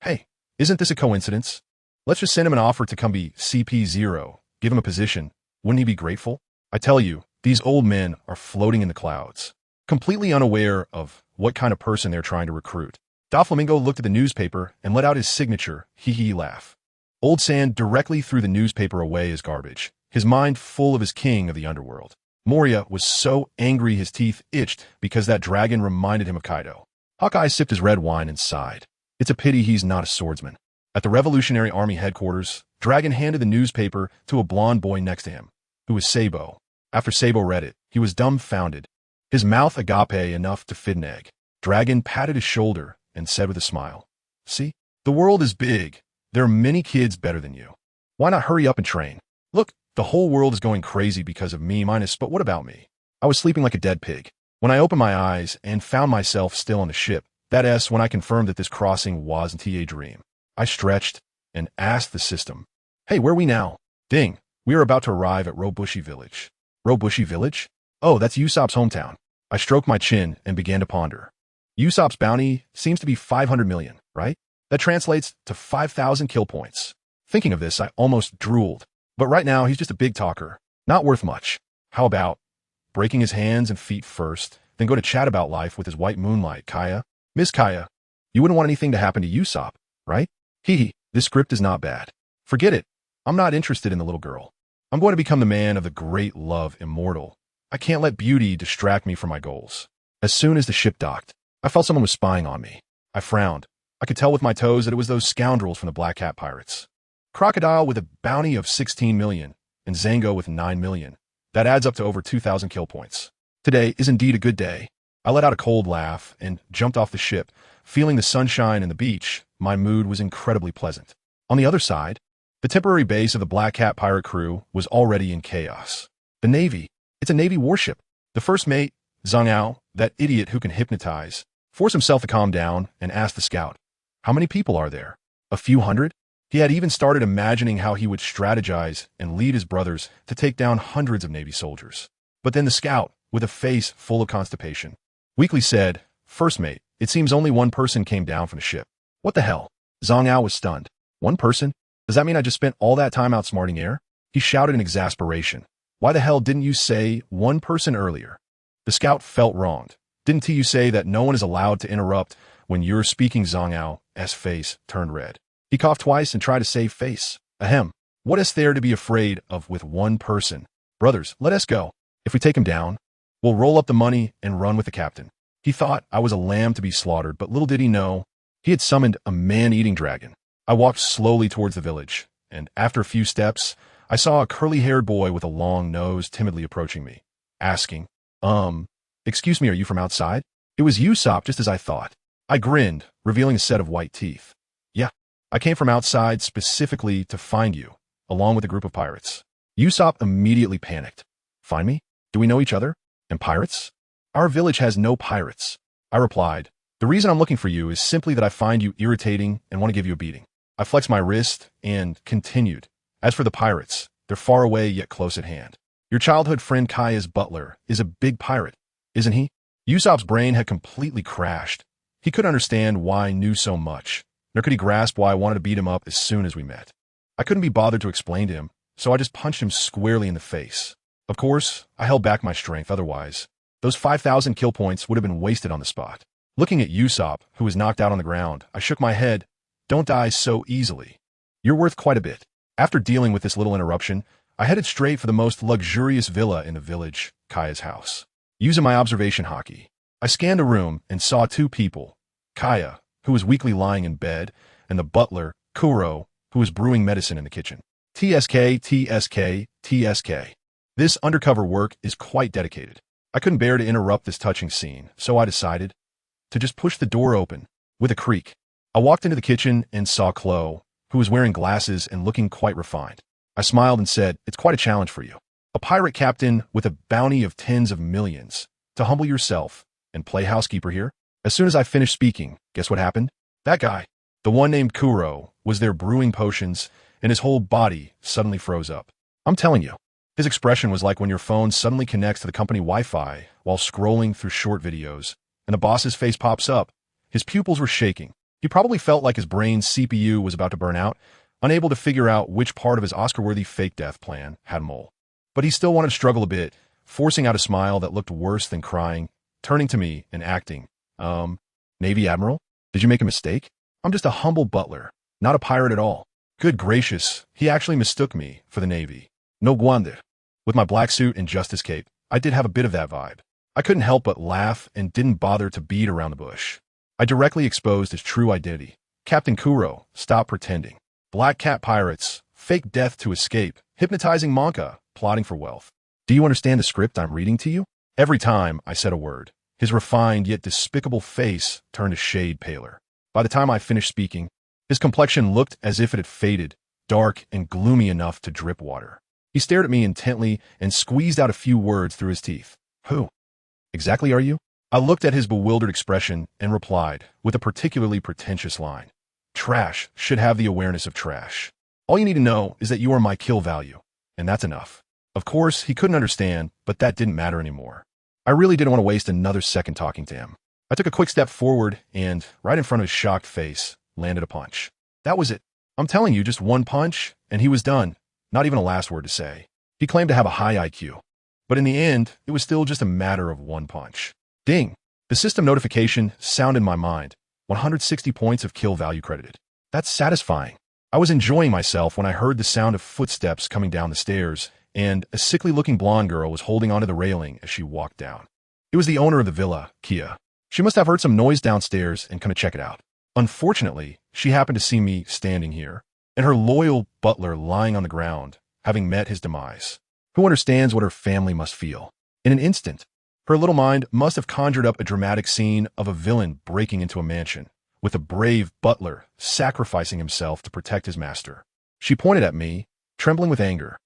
"Hey, isn't this a coincidence? Let's just send him an offer to come be CP0, give him a position. Wouldn't he be grateful?" I tell you, these old men are floating in the clouds, completely unaware of what kind of person they're trying to recruit. Doflamingo looked at the newspaper and let out his signature hee-hee laugh. Old Sand directly threw the newspaper away as garbage, his mind full of his king of the underworld. Moria was so angry his teeth itched because that dragon reminded him of Kaido. Hawkeye sipped his red wine and sighed. It's a pity he's not a swordsman. At the Revolutionary Army headquarters, Dragon handed the newspaper to a blonde boy next to him, who was Sabo. After Sabo read it, he was dumbfounded, his mouth agape enough to fit an egg. Dragon patted his shoulder and said with a smile, "See, the world is big. There are many kids better than you. Why not hurry up and train? Look, the whole world is going crazy because of me minus, but what about me? I was sleeping like a dead pig. When I opened my eyes and found myself still on the ship, that is when I confirmed that this crossing wasn't a dream. I stretched and asked the system, hey, where are we now? Ding, we are about to arrive at Robushi Village. Robushi Village? Oh, that's Usopp's hometown. I stroked my chin and began to ponder. Usopp's bounty seems to be 500 million, right? That translates to 5,000 kill points. Thinking of this, I almost drooled. But right now, he's just a big talker. Not worth much. How about breaking his hands and feet first, then go to chat about life with his white moonlight, Kaya? Miss Kaya, you wouldn't want anything to happen to Usopp, right? Hee, this script is not bad. Forget it. I'm not interested in the little girl. I'm going to become the man of the great love immortal. I can't let beauty distract me from my goals. As soon as the ship docked, I felt someone was spying on me. I frowned. I could tell with my toes that it was those scoundrels from the Black Hat Pirates. Crocodile with a bounty of 16 million, and Zango with 9 million. That adds up to over 2,000 kill points. Today is indeed a good day. I let out a cold laugh and jumped off the ship. Feeling the sunshine and the beach, my mood was incredibly pleasant. On the other side, the temporary base of the Black Hat pirate crew was already in chaos. The Navy. It's a Navy warship. The first mate, Zhang Ao, that idiot who can hypnotize, forced himself to calm down and asked the scout, how many people are there? A few hundred? He had even started imagining how he would strategize and lead his brothers to take down hundreds of Navy soldiers. But then the scout, with a face full of constipation, weakly said, First mate, it seems only one person came down from the ship. What the hell? Zhang Ao was stunned. One person? Does that mean I just spent all that time outsmarting air? He shouted in exasperation. Why the hell didn't you say one person earlier? The scout felt wronged. Didn't you say that no one is allowed to interrupt when you're speaking? Zhang Ao's face turned red. He coughed twice and tried to save face. Ahem. What is there to be afraid of with one person? Brothers, let us go. If we take him down, we'll roll up the money and run with the captain. He thought I was a lamb to be slaughtered, but little did he know, he had summoned a man-eating dragon. I walked slowly towards the village, and after a few steps, I saw a curly-haired boy with a long nose timidly approaching me, asking, excuse me, are you from outside? It was Usopp, just as I thought. I grinned, revealing a set of white teeth. Yeah, I came from outside specifically to find you, along with a group of pirates. Usopp immediately panicked. Find me? Do we know each other? And pirates? Our village has no pirates. I replied, the reason I'm looking for you is simply that I find you irritating and want to give you a beating. I flexed my wrist and continued. As for the pirates, they're far away yet close at hand. Your childhood friend Kaya's butler is a big pirate, isn't he? Usopp's brain had completely crashed. He couldn't understand why I knew so much, nor could he grasp why I wanted to beat him up as soon as we met. I couldn't be bothered to explain to him, so I just punched him squarely in the face. Of course, I held back my strength, otherwise those 5,000 kill points would have been wasted on the spot. Looking at Usopp, who was knocked out on the ground, I shook my head. Don't die so easily. You're worth quite a bit. After dealing with this little interruption, I headed straight for the most luxurious villa in the village, Kaya's house. Using my observation hockey, I scanned a room and saw two people, Kaya, who was weakly lying in bed, and the butler, Kuro, who was brewing medicine in the kitchen. TSK, TSK, TSK. This undercover work is quite dedicated. I couldn't bear to interrupt this touching scene, so I decided to just push the door open with a creak. I walked into the kitchen and saw Chloe, who was wearing glasses and looking quite refined. I smiled and said, it's quite a challenge for you. A pirate captain with a bounty of tens of millions. To humble yourself and play housekeeper here? As soon as I finished speaking, guess what happened? That guy, the one named Kuro, was there brewing potions, and his whole body suddenly froze up. I'm telling you, his expression was like when your phone suddenly connects to the company Wi-Fi while scrolling through short videos, and the boss's face pops up. His pupils were shaking. He probably felt like his brain's CPU was about to burn out, unable to figure out which part of his Oscar-worthy fake death plan had a mole. But he still wanted to struggle a bit, forcing out a smile that looked worse than crying, turning to me and acting. Navy Admiral? Did you make a mistake? I'm just a humble butler, not a pirate at all. Good gracious, he actually mistook me for the Navy. No guande. With my black suit and justice cape, I did have a bit of that vibe. I couldn't help but laugh and didn't bother to beat around the bush. I directly exposed his true identity. Captain Kuro, stop pretending. Black cat pirates, fake death to escape, hypnotizing Monka, plotting for wealth. Do you understand the script I'm reading to you? Every time I said a word, his refined yet despicable face turned a shade paler. By the time I finished speaking, his complexion looked as if it had faded, dark and gloomy enough to drip water. He stared at me intently and squeezed out a few words through his teeth. Who exactly are you? I looked at his bewildered expression and replied with a particularly pretentious line. Trash should have the awareness of trash. All you need to know is that you are my kill value, and that's enough. Of course, he couldn't understand, but that didn't matter anymore. I really didn't want to waste another second talking to him. I took a quick step forward and, right in front of his shocked face, landed a punch. That was it. I'm telling you, just one punch, and he was done. Not even a last word to say. He claimed to have a high IQ. But in the end, it was still just a matter of one punch. Ding! The system notification sounded in my mind. 160 points of kill value credited. That's satisfying. I was enjoying myself when I heard the sound of footsteps coming down the stairs, and a sickly-looking blonde girl was holding onto the railing as she walked down. It was the owner of the villa, Kia. She must have heard some noise downstairs and come to check it out. Unfortunately, she happened to see me standing here, and her loyal butler lying on the ground, having met his demise. Who understands what her family must feel? In an instant, her little mind must have conjured up a dramatic scene of a villain breaking into a mansion, with a brave butler sacrificing himself to protect his master. She pointed at me, trembling with anger.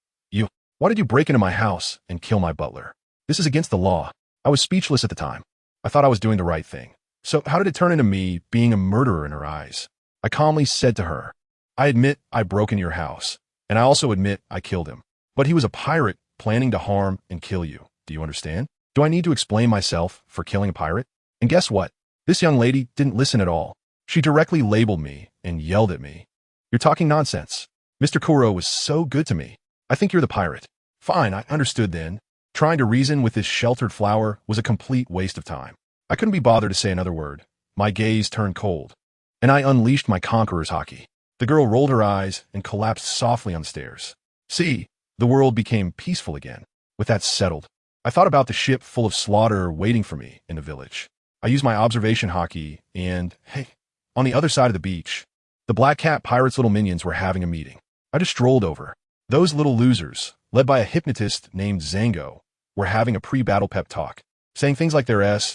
Why did you break into my house and kill my butler? This is against the law. I was speechless at the time. I thought I was doing the right thing. So how did it turn into me being a murderer in her eyes? I calmly said to her, I admit I broke into your house, and I also admit I killed him. But he was a pirate planning to harm and kill you. Do you understand? Do I need to explain myself for killing a pirate? And guess what? This young lady didn't listen at all. She directly labeled me and yelled at me. You're talking nonsense. Mr. Kuro was so good to me. I think you're the pirate. Fine, I understood then. Trying to reason with this sheltered flower was a complete waste of time. I couldn't be bothered to say another word. My gaze turned cold, and I unleashed my conqueror's hockey. The girl rolled her eyes and collapsed softly on the stairs. See, the world became peaceful again. With that settled, I thought about the ship full of slaughter waiting for me in the village. I used my observation hockey and, hey, on the other side of the beach, The Black Cat Pirates' little minions were having a meeting. I just strolled over. Those little losers, led by a hypnotist named Zango, were having a pre-battle pep talk, saying things like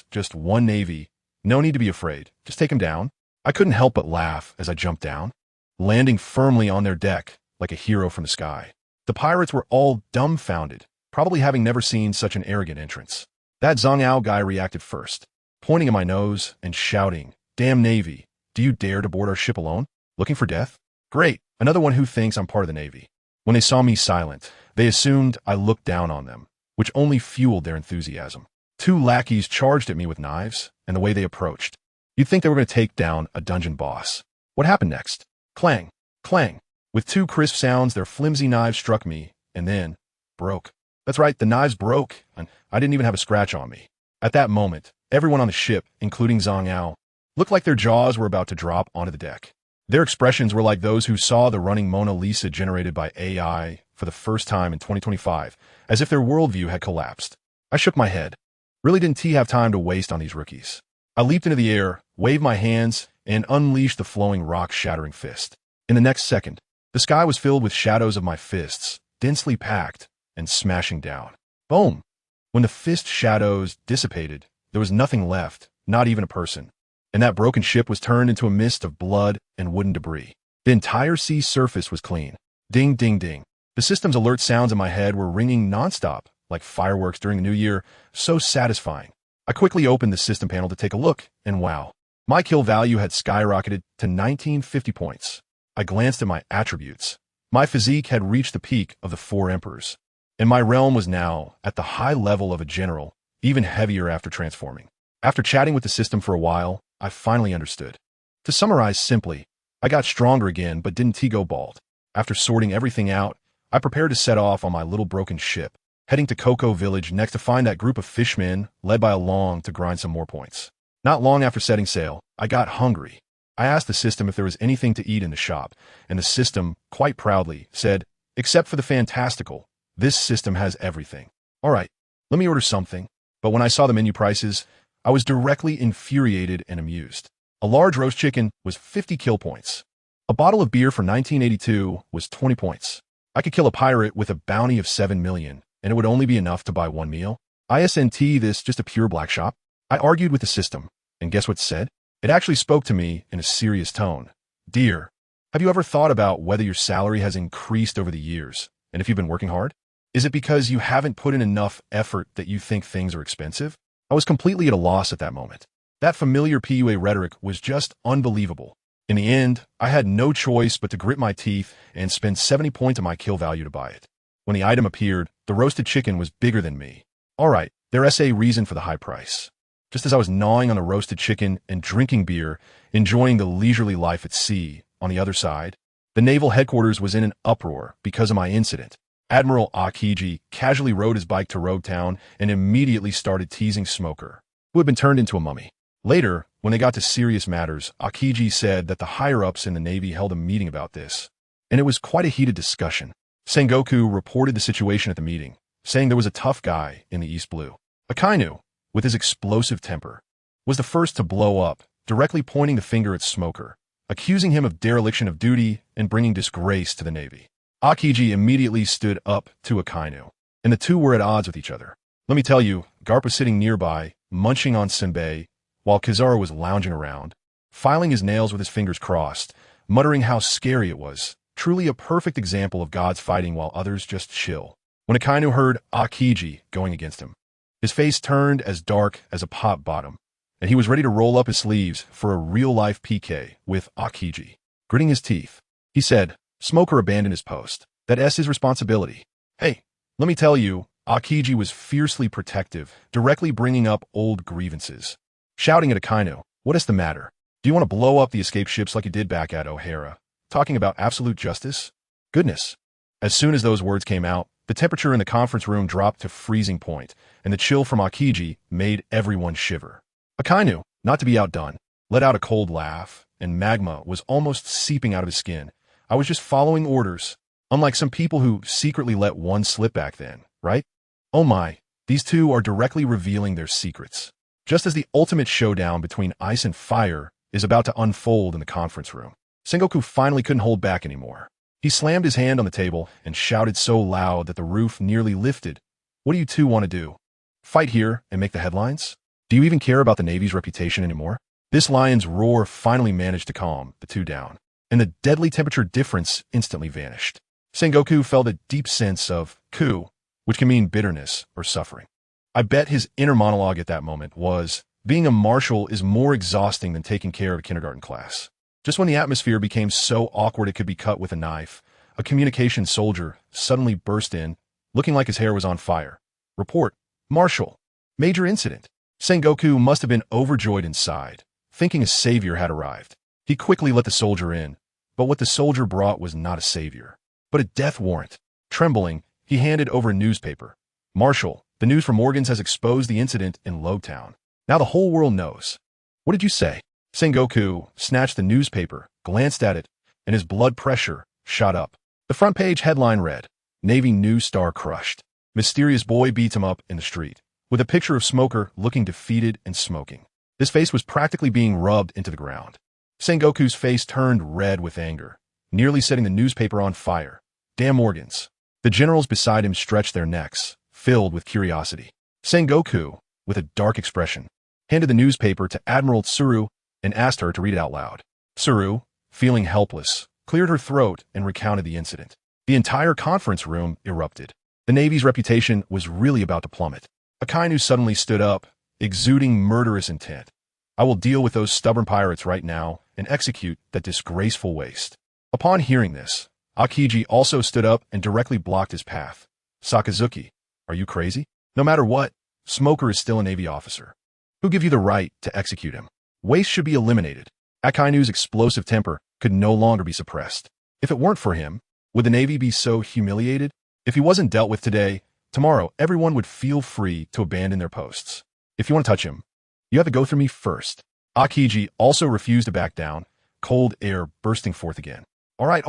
just one navy, no need to be afraid, just take them down. I couldn't help but laugh as I jumped down, landing firmly on their deck like a hero from the sky. The pirates were all dumbfounded, probably having never seen such an arrogant entrance. That Zhang Ao guy reacted first, pointing at my nose and shouting, "Damn Navy, do you dare to board our ship alone? Looking for death? Great, another one who thinks I'm part of the Navy." When they saw me silent, they assumed I looked down on them, which only fueled their enthusiasm. 2 lackeys charged at me with knives, and the way they approached, you'd think they were going to take down a dungeon boss. What happened next? Clang, clang. With 2 crisp sounds, their flimsy knives struck me, and then broke. That's right, the knives broke, and I didn't even have a scratch on me. At that moment, everyone on the ship, including Zhang Ao, looked like their jaws were about to drop onto the deck. Their expressions were like those who saw the running Mona Lisa generated by AI for the first time in 2025, as if their worldview had collapsed. I shook my head. Really didn't have time to waste on these rookies. I leaped into the air, waved my hands, and unleashed the flowing rock-shattering fist. In the next second, the sky was filled with shadows of my fists, densely packed and smashing down. Boom! When the fist shadows dissipated, there was nothing left, not even a person. And that broken ship was turned into a mist of blood and wooden debris. The entire sea surface was clean. Ding, ding, ding. The system's alert sounds in my head were ringing nonstop, like fireworks during the new year, so satisfying. I quickly opened the system panel to take a look, and wow. My kill value had skyrocketed to 1950 points. I glanced at my attributes. My physique had reached the peak of the 4 emperors, and my realm was now at the high level of a general, even heavier after transforming. After chatting with the system for a while, I finally understood. To summarize simply, I got stronger again but didn't go bald. After sorting everything out, I prepared to set off on my little broken ship, heading to Cocoa Village next to find that group of fishmen led by a Long to grind some more points. Not long after setting sail, I got hungry. I asked the system if there was anything to eat in the shop, and the system, quite proudly, said, "Except for the fantastical, this system has everything." All right, let me order something. But when I saw the menu prices, I was directly infuriated and amused. A large roast chicken was 50 kill points. A bottle of beer for 1982 was 20 points. I could kill a pirate with a bounty of 7 million, and it would only be enough to buy 1 meal. Isn't this just a pure black shop? I argued with the system, and guess what it said? It actually spoke to me in a serious tone. "Dear, have you ever thought about whether your salary has increased over the years, and if you've been working hard? Is it because you haven't put in enough effort that you think things are expensive?" I was completely at a loss at that moment. That familiar PUA rhetoric was just unbelievable. In the end, I had no choice but to grit my teeth and spend 70 points of my kill value to buy it. When the item appeared, the roasted chicken was bigger than me. All right, there's a reason for the high price. Just as I was gnawing on the roasted chicken and drinking beer, enjoying the leisurely life at sea, on the other side, the naval headquarters was in an uproar because of my incident. Admiral Akiji casually rode his bike to Road Town and immediately started teasing Smoker, who had been turned into a mummy. Later, when they got to serious matters, Akiji said that the higher-ups in the Navy held a meeting about this, and it was quite a heated discussion. Sengoku reported the situation at the meeting, saying there was a tough guy in the East Blue. Akainu, with his explosive temper, was the first to blow up, directly pointing the finger at Smoker, accusing him of dereliction of duty and bringing disgrace to the Navy. Akiji immediately stood up to Akainu, and the two were at odds with each other. Let me tell you, Garp was sitting nearby, munching on senbei, while Kizaru was lounging around, filing his nails with his fingers crossed, muttering how scary it was. Truly a perfect example of gods fighting while others just chill. When Akainu heard Akiji going against him, his face turned as dark as a pot bottom, and he was ready to roll up his sleeves for a real-life PK with Akiji. Gritting his teeth, he said, "Smoker abandoned his post. That's his responsibility. Hey, let me tell you," Akiji was fiercely protective, directly bringing up old grievances. Shouting at Akainu, "What is the matter? Do you want to blow up the escape ships like you did back at O'Hara? Talking about absolute justice? Goodness." As soon as those words came out, the temperature in the conference room dropped to freezing point, and the chill from Akiji made everyone shiver. Akainu, not to be outdone, let out a cold laugh, and magma was almost seeping out of his skin. "I was just following orders, unlike some people who secretly let one slip back then, right? Oh my, these two are directly revealing their secrets. Just as the ultimate showdown between ice and fire is about to unfold in the conference room. Sengoku finally couldn't hold back anymore. He slammed his hand on the table and shouted so loud that the roof nearly lifted. What do you two want to do? Fight here and make the headlines? Do you even care about the Navy's reputation anymore? This lion's roar finally managed to calm the two down, and the deadly temperature difference instantly vanished. Sengoku felt a deep sense of ku, which can mean bitterness or suffering. I bet his inner monologue at that moment was, being a marshal is more exhausting than taking care of a kindergarten class. Just when the atmosphere became so awkward it could be cut with a knife, a communication soldier suddenly burst in, looking like his hair was on fire. Report, Marshal. Major incident. Sengoku must have been overjoyed inside, thinking a savior had arrived. He quickly let the soldier in, but what the soldier brought was not a savior, but a death warrant. Trembling, he handed over a newspaper. Marshal, the news from Morgan's has exposed the incident in Lowtown. Now the whole world knows. What did you say? Sengoku snatched the newspaper, glanced at it, and his blood pressure shot up. The front page headline read, Navy news star crushed. Mysterious boy beats him up in the street, with a picture of Smoker looking defeated and smoking. His face was practically being rubbed into the ground. Sengoku's face turned red with anger, nearly setting the newspaper on fire. Damn Morgans. The generals beside him stretched their necks, filled with curiosity. Sengoku, with a dark expression, handed the newspaper to Admiral Tsuru and asked her to read it out loud. Tsuru, feeling helpless, cleared her throat and recounted the incident. The entire conference room erupted. The Navy's reputation was really about to plummet. Akainu suddenly stood up, exuding murderous intent. I will deal with those stubborn pirates right now and execute that disgraceful waste. Upon hearing this, Akiji also stood up and directly blocked his path. Sakazuki, are you crazy? No matter what, Smoker is still a Navy officer. Who give you the right to execute him? Waste should be eliminated. Akainu's explosive temper could no longer be suppressed. If it weren't for him, would the Navy be so humiliated? If he wasn't dealt with today, tomorrow everyone would feel free to abandon their posts. If you want to touch him, you have to go through me first. Akiji also refused to back down, cold air bursting forth again. All right.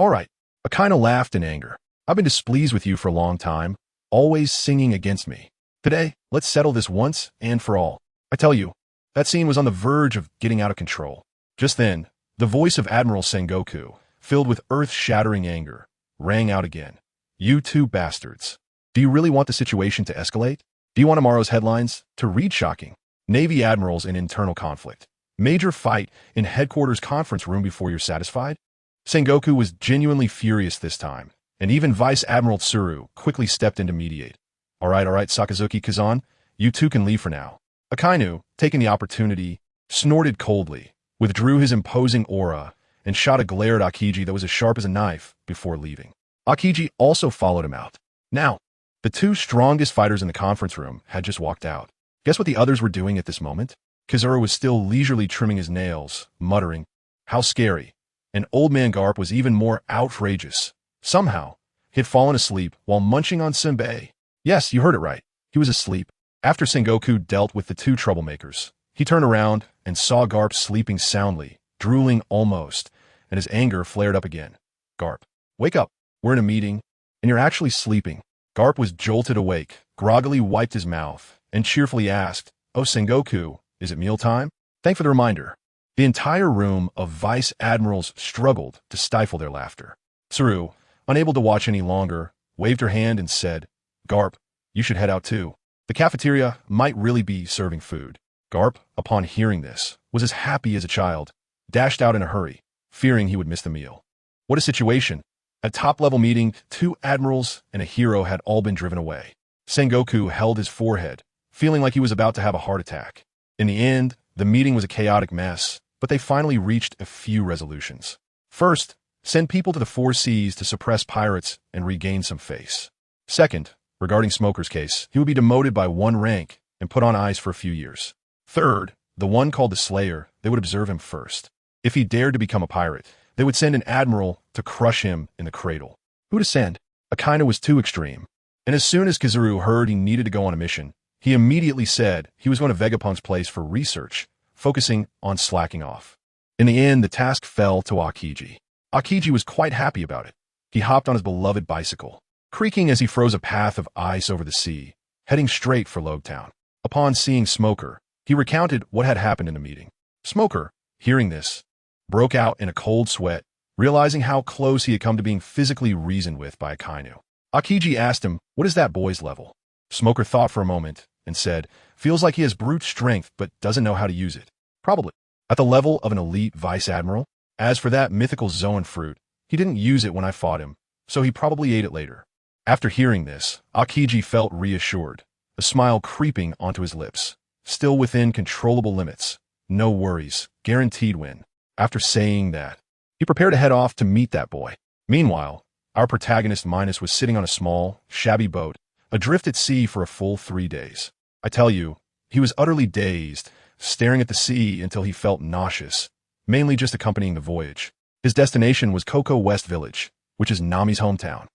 Akainu laughed in anger. I've been displeased with you for a long time, always singing against me. Today, let's settle this once and for all. I tell you, that scene was on the verge of getting out of control. Just then, the voice of Admiral Sengoku, filled with earth-shattering anger, rang out again. You two bastards. Do you really want the situation to escalate? Do you want tomorrow's headlines to read shocking? Navy admirals in internal conflict. Major fight in headquarters conference room before you're satisfied? Sengoku was genuinely furious this time, and even Vice Admiral Tsuru quickly stepped in to mediate. All right, Sakazuki-Kazan, you two can leave for now. Akainu, taking the opportunity, snorted coldly, withdrew his imposing aura, and shot a glare at Akiji that was as sharp as a knife before leaving. Akiji also followed him out. Now, the two strongest fighters in the conference room had just walked out. Guess what the others were doing at this moment? Kazura was still leisurely trimming his nails, muttering, how scary. And Old Man Garp was even more outrageous. Somehow, he had fallen asleep while munching on senbei. Yes, you heard it right. He was asleep. After Sengoku dealt with the two troublemakers, he turned around and saw Garp sleeping soundly, drooling almost, and his anger flared up again. Garp, wake up. We're in a meeting, and you're actually sleeping. Garp was jolted awake, groggily wiped his mouth, and cheerfully asked, Oh, Sengoku, is it mealtime? Thanks for the reminder. The entire room of vice admirals struggled to stifle their laughter. Tsuru, unable to watch any longer, waved her hand and said, Garp, you should head out too. The cafeteria might really be serving food. Garp, upon hearing this, was as happy as a child, dashed out in a hurry, fearing he would miss the meal. What a situation. At top-level meeting, 2 admirals and a hero had all been driven away. Sengoku held his forehead, feeling like he was about to have a heart attack. In the end, the meeting was a chaotic mess, but they finally reached a few resolutions. First, send people to the 4 seas to suppress pirates and regain some face. Second, regarding Smoker's case, he would be demoted by 1 rank and put on ice for a few years. Third, the one called the Slayer, they would observe him first. If he dared to become a pirate, they would send an admiral to crush him in the cradle. Who to send? Akainu was too extreme. And as soon as Kazuru heard he needed to go on a mission, he immediately said he was going to Vegapunk's place for research, focusing on slacking off. In the end, the task fell to Akiji. Akiji was quite happy about it. He hopped on his beloved bicycle, creaking as he froze a path of ice over the sea, heading straight for Logtown. Upon seeing Smoker, he recounted what had happened in the meeting. Smoker, hearing this, broke out in a cold sweat, realizing how close he had come to being physically reasoned with by a kainu. Akiji asked him, "What is that boy's level?" Smoker thought for a moment and said, "Feels like he has brute strength but doesn't know how to use it. Probably at the level of an elite vice admiral. As for that mythical zoan fruit, he didn't use it when I fought him, so he probably ate it later." After hearing this, Akiji felt reassured, a smile creeping onto his lips. Still within controllable limits. No worries, guaranteed win. After saying that, he prepared to head off to meet that boy. Meanwhile, our protagonist Minos was sitting on a small, shabby boat, adrift at sea for a full 3 days. I tell you, he was utterly dazed, staring at the sea until he felt nauseous, mainly just accompanying the voyage. His destination was Cocoa West Village, which is Nami's hometown,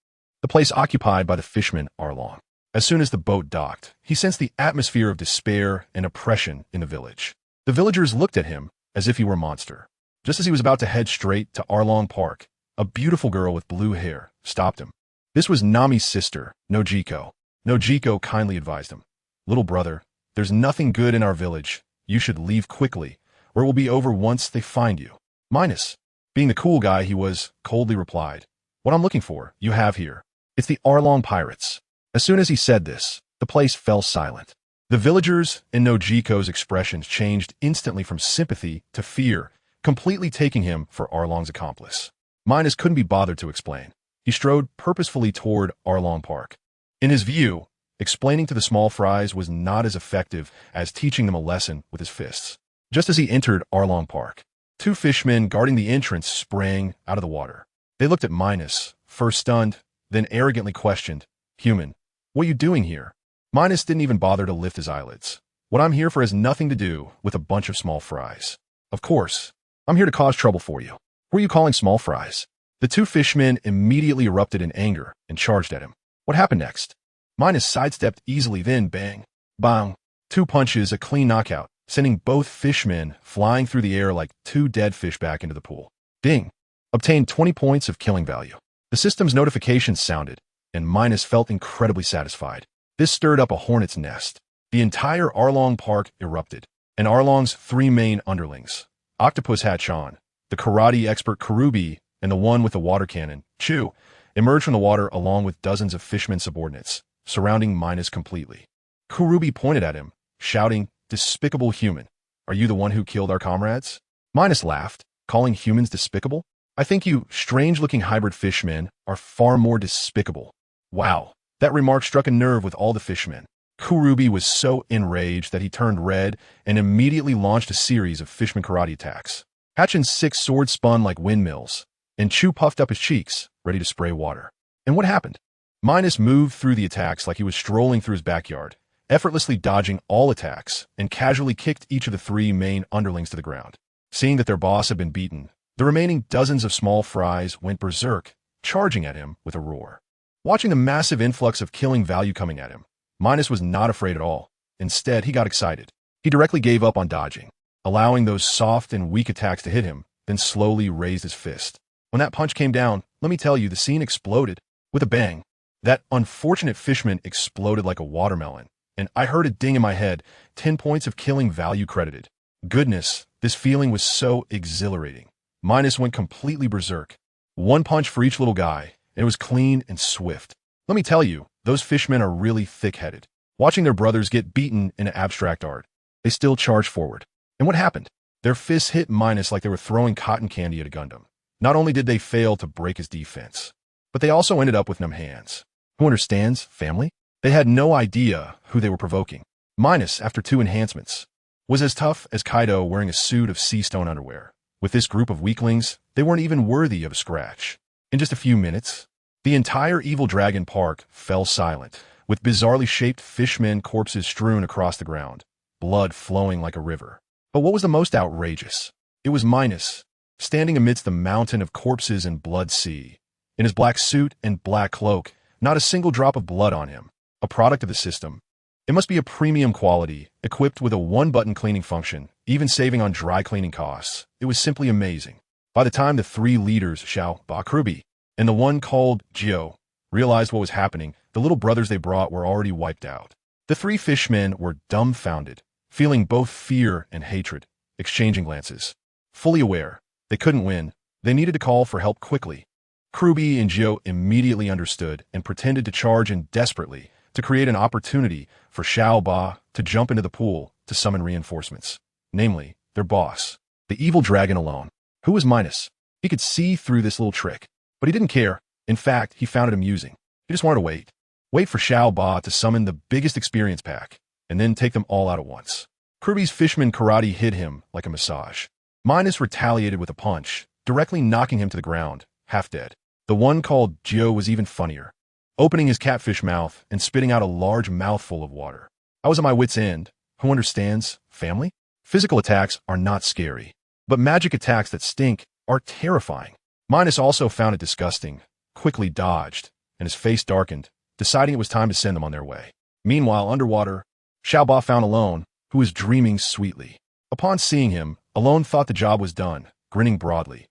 the place occupied by the fishman Arlong. As soon as the boat docked, he sensed the atmosphere of despair and oppression in the village. The villagers looked at him as if he were a monster. Just as he was about to head straight to Arlong Park, a beautiful girl with blue hair stopped him. This was Nami's sister, Nojiko. Nojiko kindly advised him, "Little brother, there's nothing good in our village. You should leave quickly, or it will be over once they find you." Minos, being the cool guy he was, coldly replied, "What I'm looking for, you have here. It's the Arlong pirates." As soon as he said this, the place fell silent. The villagers and Nojiko's expressions changed instantly from sympathy to fear, completely taking him for Arlong's accomplice. Minos couldn't be bothered to explain. He strode purposefully toward Arlong Park. In his view, explaining to the small fries was not as effective as teaching them a lesson with his fists. Just as he entered Arlong Park, 2 fishermen guarding the entrance sprang out of the water. They looked at Minos, first stunned, then arrogantly questioned, "Human, what are you doing here?" Minos didn't even bother to lift his eyelids. "What I'm here for has nothing to do with a bunch of small fries. Of course, I'm here to cause trouble for you. Who are you calling small fries?" The 2 fishermen immediately erupted in anger and charged at him. What happened next? Minos sidestepped easily, then bang, bang, 2 punches, a clean knockout, sending both fishmen flying through the air like 2 dead fish back into the pool. Ding! Obtained 20 points of killing value. The system's notifications sounded, and Minos felt incredibly satisfied. This stirred up a hornet's nest. The entire Arlong Park erupted, and Arlong's 3 main underlings, Octopus Hat Chan, the karate expert Karubi, and the one with the water cannon, Chu, emerged from the water along with dozens of fishermen subordinates, surrounding Minos completely. Karubi pointed at him, shouting, "Despicable human, are you the one who killed our comrades?" Minos laughed, calling humans despicable. "I think you strange-looking hybrid fishmen are far more despicable." Wow, that remark struck a nerve with all the fishermen. Karubi was so enraged that he turned red and immediately launched a series of fishman karate attacks. Hatchin's 6 swords spun like windmills, and Chu puffed up his cheeks, ready to spray water. And what happened? Minos moved through the attacks like he was strolling through his backyard, effortlessly dodging all attacks, and casually kicked each of the 3 main underlings to the ground. Seeing that their boss had been beaten, the remaining dozens of small fries went berserk, charging at him with a roar. Watching the massive influx of killing value coming at him, Minos was not afraid at all. Instead, he got excited. He directly gave up on dodging, allowing those soft and weak attacks to hit him, then slowly raised his fist. When that punch came down, let me tell you, the scene exploded. With a bang, that unfortunate fishman exploded like a watermelon, and I heard a ding in my head, 10 points of killing value credited. Goodness, this feeling was so exhilarating. Minos went completely berserk. 1 punch for each little guy, and it was clean and swift. Let me tell you, those fishmen are really thick-headed. Watching their brothers get beaten in abstract art, they still charged forward. And what happened? Their fists hit Minos like they were throwing cotton candy at a Gundam. Not only did they fail to break his defense, but they also ended up with numb hands. Who understands, family? They had no idea who they were provoking. Minos, after 2 enhancements, was as tough as Kaido wearing a suit of sea stone underwear. With this group of weaklings, they weren't even worthy of a scratch. In just a few minutes, the entire Evil Dragon Park fell silent, with bizarrely shaped fishmen corpses strewn across the ground, blood flowing like a river. But what was the most outrageous? It was Minos, standing amidst the mountain of corpses and blood sea. In his black suit and black cloak, not a single drop of blood on him. A product of the system. It must be a premium quality, equipped with a 1-button cleaning function, even saving on dry cleaning costs. It was simply amazing. By the time the 3 leaders, Xiao, Bakurubi, and the one called Jio, realized what was happening, the little brothers they brought were already wiped out. The 3 fishmen were dumbfounded, feeling both fear and hatred, exchanging glances. Fully aware they couldn't win, They needed to call for help quickly. Kruby and Gio immediately understood and pretended to charge in desperately to create an opportunity for Xiao Ba to jump into the pool to summon reinforcements, namely, their boss, the evil dragon alone. Who was Minos? He could see through this little trick, but he didn't care. In fact, he found it amusing. He just wanted to wait. Wait for Xiao Ba to summon the biggest experience pack, and then take them all out at once. Kruby's fishman karate hit him like a massage. Minos retaliated with a punch, directly knocking him to the ground, half dead. The one called Gio was even funnier, opening his catfish mouth and spitting out a large mouthful of water. I was at my wit's end. Who understands? Family? Physical attacks are not scary, but magic attacks that stink are terrifying. Minos also found it disgusting, quickly dodged, and his face darkened, deciding it was time to send them on their way. Meanwhile, underwater, Xiao Ba found Alone, who was dreaming sweetly. Upon seeing him, Alone thought the job was done, grinning broadly.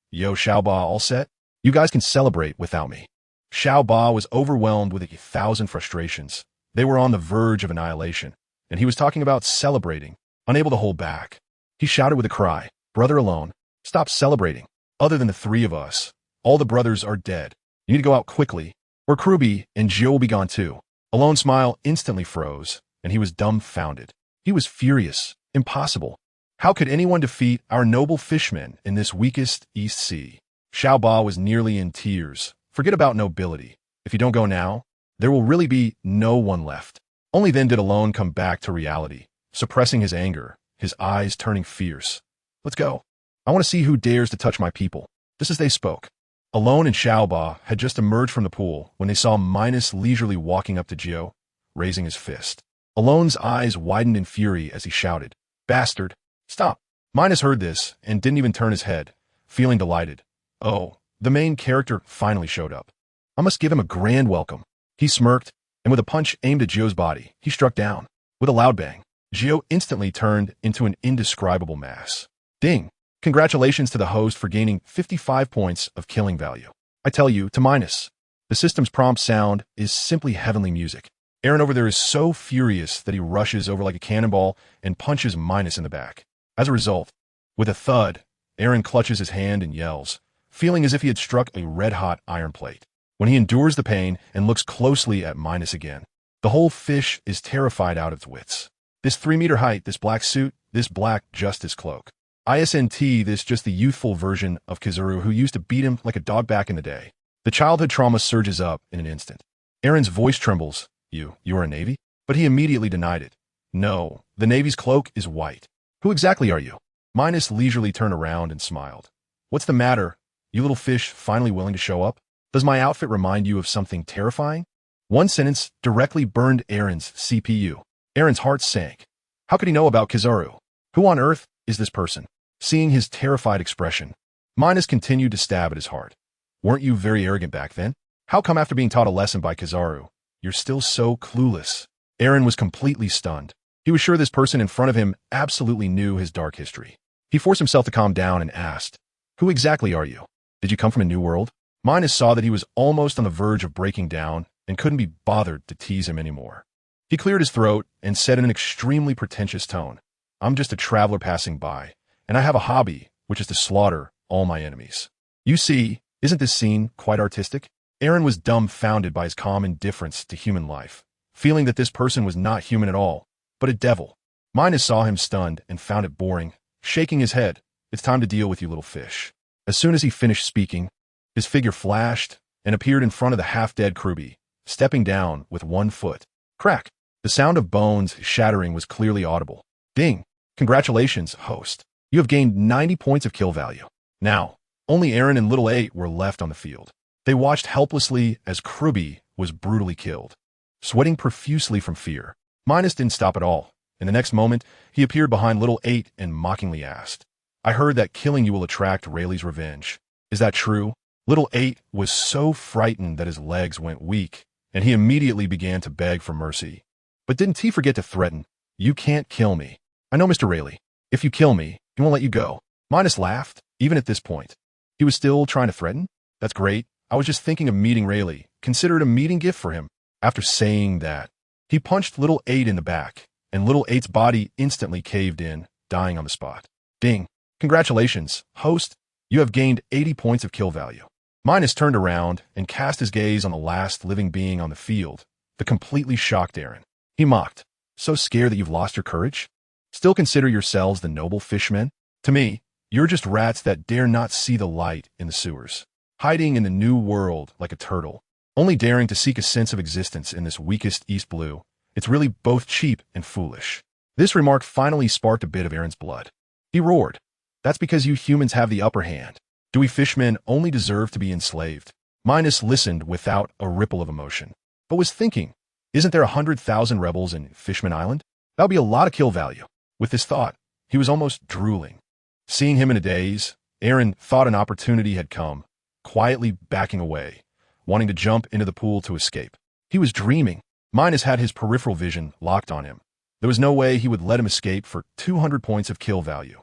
Yo, Xiao Ba, all set? You guys can celebrate without me. Xiao Ba was overwhelmed with 1,000 frustrations. They were on the verge of annihilation, and he was talking about celebrating, unable to hold back. He shouted with a cry, Brother Alone, stop celebrating. Other than the three of us, all the brothers are dead. You need to go out quickly, or Kruby and Gio will be gone too. Alone's smile instantly froze, and he was dumbfounded. He was furious. Impossible. How could anyone defeat our noble fishmen in this weakest East Sea? Xiao Ba was nearly in tears. Forget about nobility. If you don't go now, there will really be no one left. Only then did Alone come back to reality, suppressing his anger, his eyes turning fierce. Let's go. I want to see who dares to touch my people. Just as they spoke, Alone and Xiao Ba had just emerged from the pool when they saw Minos leisurely walking up to Gio, raising his fist. Alone's eyes widened in fury as he shouted, Bastard, stop. Minos heard this and didn't even turn his head, feeling delighted. Oh, the main character finally showed up. I must give him a grand welcome. He smirked, and with a punch aimed at Gio's body, he struck down. With a loud bang, Gio instantly turned into an indescribable mass. Ding! Congratulations to the host for gaining 55 points of killing value. I tell you, to Minos. The system's prompt sound is simply heavenly music. Aaron over there is so furious that he rushes over like a cannonball and punches Minos in the back. As a result, with a thud, Aaron clutches his hand and yells, feeling as if he had struck a red-hot iron plate. When he endures the pain and looks closely at Minos again, the whole fish is terrified out of its wits. This 3-meter height, this black suit, this black justice cloak. ISNT, this just the youthful version of Kizaru who used to beat him like a dog back in the day. The childhood trauma surges up in an instant. Aaron's voice trembles. You are a Navy? But he immediately denied it. No, the Navy's cloak is white. Who exactly are you? Minos leisurely turned around and smiled. What's the matter? You little fish finally willing to show up? Does my outfit remind you of something terrifying? One sentence directly burned Aaron's CPU. Aaron's heart sank. How could he know about Kizaru? Who on earth is this person? Seeing his terrified expression, Minos continued to stab at his heart. Weren't you very arrogant back then? How come after being taught a lesson by Kizaru, you're still so clueless? Aaron was completely stunned. He was sure this person in front of him absolutely knew his dark history. He forced himself to calm down and asked, Who exactly are you? Did you come from a new world? Minos saw that he was almost on the verge of breaking down and couldn't be bothered to tease him anymore. He cleared his throat and said in an extremely pretentious tone, I'm just a traveler passing by, and I have a hobby, which is to slaughter all my enemies. You see, isn't this scene quite artistic? Aaron was dumbfounded by his calm indifference to human life, feeling that this person was not human at all, but a devil. Minos saw him stunned and found it boring, shaking his head. It's time to deal with you, little fish. As soon as he finished speaking, his figure flashed and appeared in front of the half-dead Kruby, stepping down with one foot. Crack! The sound of bones shattering was clearly audible. Ding! Congratulations, host. You have gained 90 points of kill value. Now, only Aaron and Little 8 were left on the field. They watched helplessly as Kruby was brutally killed. Sweating profusely from fear, Minos didn't stop at all. In the next moment, he appeared behind Little 8 and mockingly asked, I heard that killing you will attract Rayleigh's revenge. Is that true? Little 8 was so frightened that his legs went weak, and he immediately began to beg for mercy. But didn't he forget to threaten? You can't kill me. I know Mr. Rayleigh. If you kill me, he won't let you go. Minos laughed, even at this point. He was still trying to threaten? That's great. I was just thinking of meeting Rayleigh. Consider it a meeting gift for him. After saying that, he punched Little 8 in the back, and Little 8's body instantly caved in, dying on the spot. Ding! Congratulations, host. You have gained 80 points of kill value. Minos turned around and cast his gaze on the last living being on the field, the completely shocked Aaron. He mocked, "So scared that you've lost your courage? Still consider yourselves the noble fishmen? To me, you're just rats that dare not see the light in the sewers, hiding in the new world like a turtle, only daring to seek a sense of existence in this weakest East Blue. It's really both cheap and foolish." This remark finally sparked a bit of Aaron's blood. He roared, "That's because you humans have the upper hand. Do we fishmen only deserve to be enslaved?" Minos listened without a ripple of emotion, but was thinking, isn't there 100,000 rebels in Fishman Island? That would be a lot of kill value. With this thought, he was almost drooling. Seeing him in a daze, Aaron thought an opportunity had come, quietly backing away, wanting to jump into the pool to escape. He was dreaming. Minos had his peripheral vision locked on him. There was no way he would let him escape for 200 points of kill value.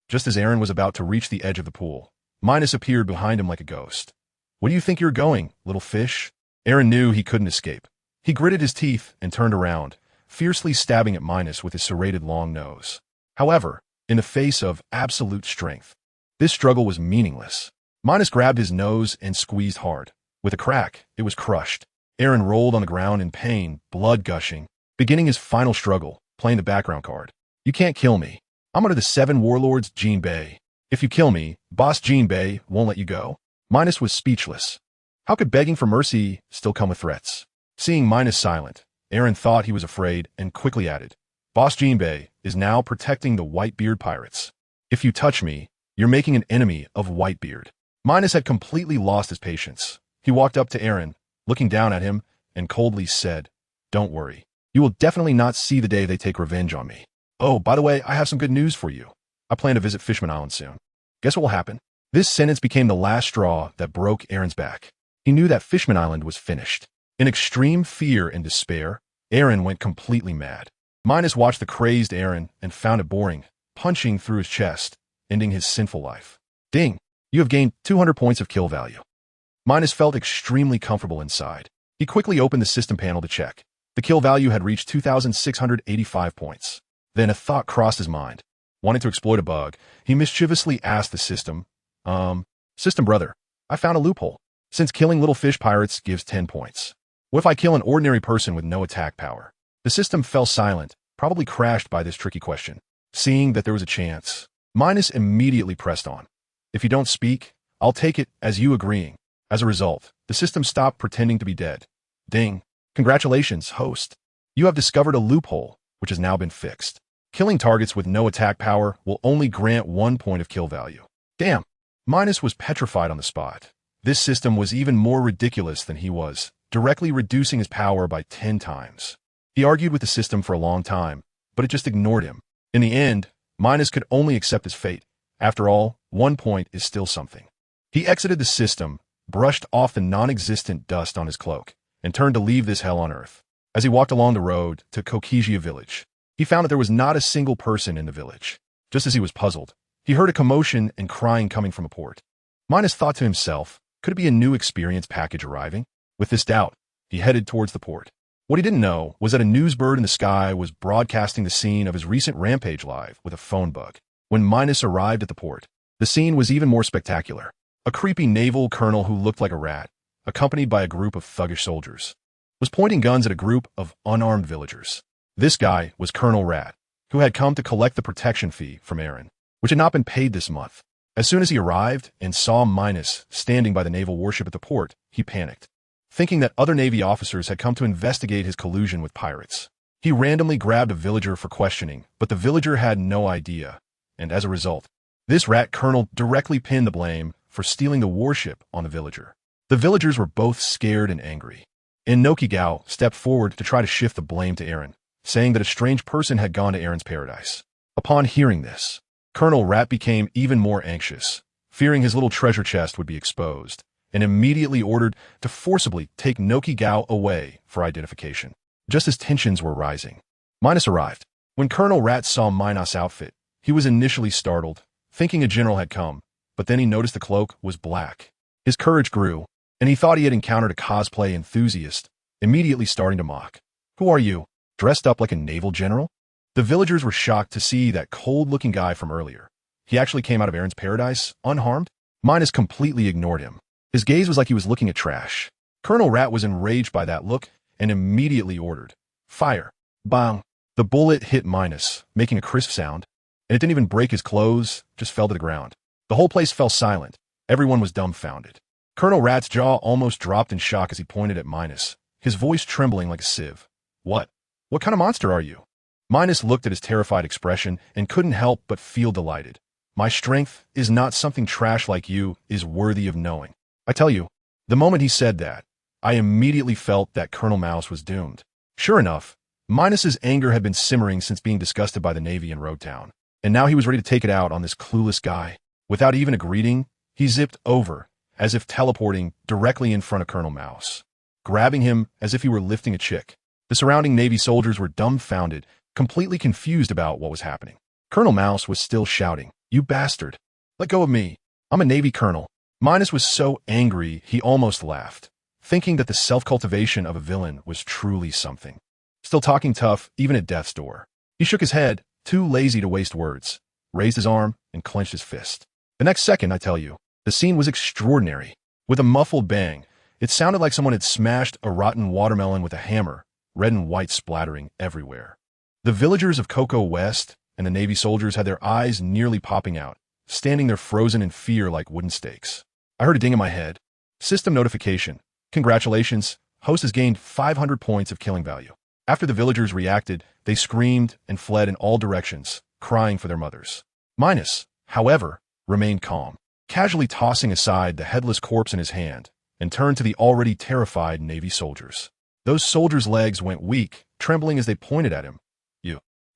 Just as Aaron was about to reach the edge of the pool, Minos appeared behind him like a ghost. "Where do you think you're going, little fish?" Aaron knew he couldn't escape. He gritted his teeth and turned around, fiercely stabbing at Minos with his serrated long nose. However, in the face of absolute strength, this struggle was meaningless. Minos grabbed his nose and squeezed hard. With a crack, it was crushed. Aaron rolled on the ground in pain, blood gushing, beginning his final struggle, playing the background card. "You can't kill me. I'm under the 7 warlords Jean Bay. If you kill me, Boss Jean Bay won't let you go." Minos was speechless. How could begging for mercy still come with threats? Seeing Minos silent, Aaron thought he was afraid and quickly added, "Boss Jean Bay is now protecting the Whitebeard pirates. If you touch me, you're making an enemy of Whitebeard." Minos had completely lost his patience. He walked up to Aaron, looking down at him, and coldly said, "Don't worry. You will definitely not see the day they take revenge on me. Oh, by the way, I have some good news for you. I plan to visit Fishman Island soon. Guess what will happen?" This sentence became the last straw that broke Aaron's back. He knew that Fishman Island was finished. In extreme fear and despair, Aaron went completely mad. Minos watched the crazed Aaron and found it boring, punching through his chest, ending his sinful life. "Ding! You have gained 200 points of kill value." Minos felt extremely comfortable inside. He quickly opened the system panel to check. The kill value had reached 2,685 points. Then a thought crossed his mind. Wanting to exploit a bug, he mischievously asked the system, "System brother, I found a loophole. Since killing little fish pirates gives 10 points. What if I kill an ordinary person with no attack power?" The system fell silent, probably crashed by this tricky question. Seeing that there was a chance, Minos immediately pressed on. "If you don't speak, I'll take it as you agreeing." As a result, the system stopped pretending to be dead. Ding. "Congratulations, host. You have discovered a loophole, which has now been fixed. Killing targets with no attack power will only grant 1 point of kill value." Damn. Minos was petrified on the spot. This system was even more ridiculous than he was, directly reducing his power by 10 times. He argued with the system for a long time, but it just ignored him. In the end, Minos could only accept his fate. After all, 1 point is still something. He exited the system, brushed off the non-existent dust on his cloak, and turned to leave this hell on earth. As he walked along the road to Kokijia village, he found that there was not a single person in the village. Just as he was puzzled, he heard a commotion and crying coming from a port. Minos thought to himself, could it be a new experience package arriving? With this doubt, he headed towards the port. What he didn't know was that a news bird in the sky was broadcasting the scene of his recent rampage live with a phone bug. When Minos arrived at the port, the scene was even more spectacular. A creepy naval colonel who looked like a rat, accompanied by a group of thuggish soldiers, was pointing guns at a group of unarmed villagers. This guy was Colonel Rat, who had come to collect the protection fee from Aaron, which had not been paid this month. As soon as he arrived and saw Minos standing by the naval warship at the port, he panicked, thinking that other Navy officers had come to investigate his collusion with pirates. He randomly grabbed a villager for questioning, but the villager had no idea, and as a result, this rat colonel directly pinned the blame for stealing the warship on the villager. The villagers were both scared and angry. Inoki Gao stepped forward to try to shift the blame to Aaron, saying that a strange person had gone to Aaron's paradise. Upon hearing this, Colonel Rat became even more anxious, fearing his little treasure chest would be exposed, and immediately ordered to forcibly take Noki Gao away for identification. Just as tensions were rising, Minos arrived. When Colonel Rat saw Minos' outfit, he was initially startled, thinking a general had come, but then he noticed the cloak was black. His courage grew, and he thought he had encountered a cosplay enthusiast, immediately starting to mock. "Who are you? Dressed up like a naval general?" The villagers were shocked to see that cold-looking guy from earlier. He actually came out of Aaron's paradise, unharmed. Minos completely ignored him. His gaze was like he was looking at trash. Colonel Rat was enraged by that look and immediately ordered, "Fire!" Bang! The bullet hit Minos, making a crisp sound, and it didn't even break his clothes, just fell to the ground. The whole place fell silent. Everyone was dumbfounded. Colonel Rat's jaw almost dropped in shock as he pointed at Minos, his voice trembling like a sieve. What? What kind of monster are you? Minos looked at his terrified expression and couldn't help but feel delighted. My strength is not something trash like you is worthy of knowing. I tell you, the moment he said that, I immediately felt that Colonel Mouse was doomed. Sure enough, Minos's anger had been simmering since being disgusted by the Navy in Road Town, and now he was ready to take it out on this clueless guy. Without even a greeting, he zipped over, as if teleporting directly in front of Colonel Mouse, grabbing him as if he were lifting a chick. The surrounding Navy soldiers were dumbfounded, completely confused about what was happening. Colonel Mouse was still shouting, "You bastard! Let go of me! I'm a Navy colonel." Minos was so angry he almost laughed, thinking that the self-cultivation of a villain was truly something. Still talking tough, even at death's door. He shook his head, too lazy to waste words, raised his arm, and clenched his fist. The next second, I tell you, the scene was extraordinary. With a muffled bang, it sounded like someone had smashed a rotten watermelon with a hammer, red and white splattering everywhere. The villagers of Cocoa West and the Navy soldiers had their eyes nearly popping out, standing there frozen in fear like wooden stakes. I heard a ding in my head. System notification. Congratulations, host has gained 500 points of killing value. After the villagers reacted, they screamed and fled in all directions, crying for their mothers. Minos, however, remained calm, casually tossing aside the headless corpse in his hand, and turned to the already terrified Navy soldiers. Those soldiers' legs went weak, trembling as they pointed at him.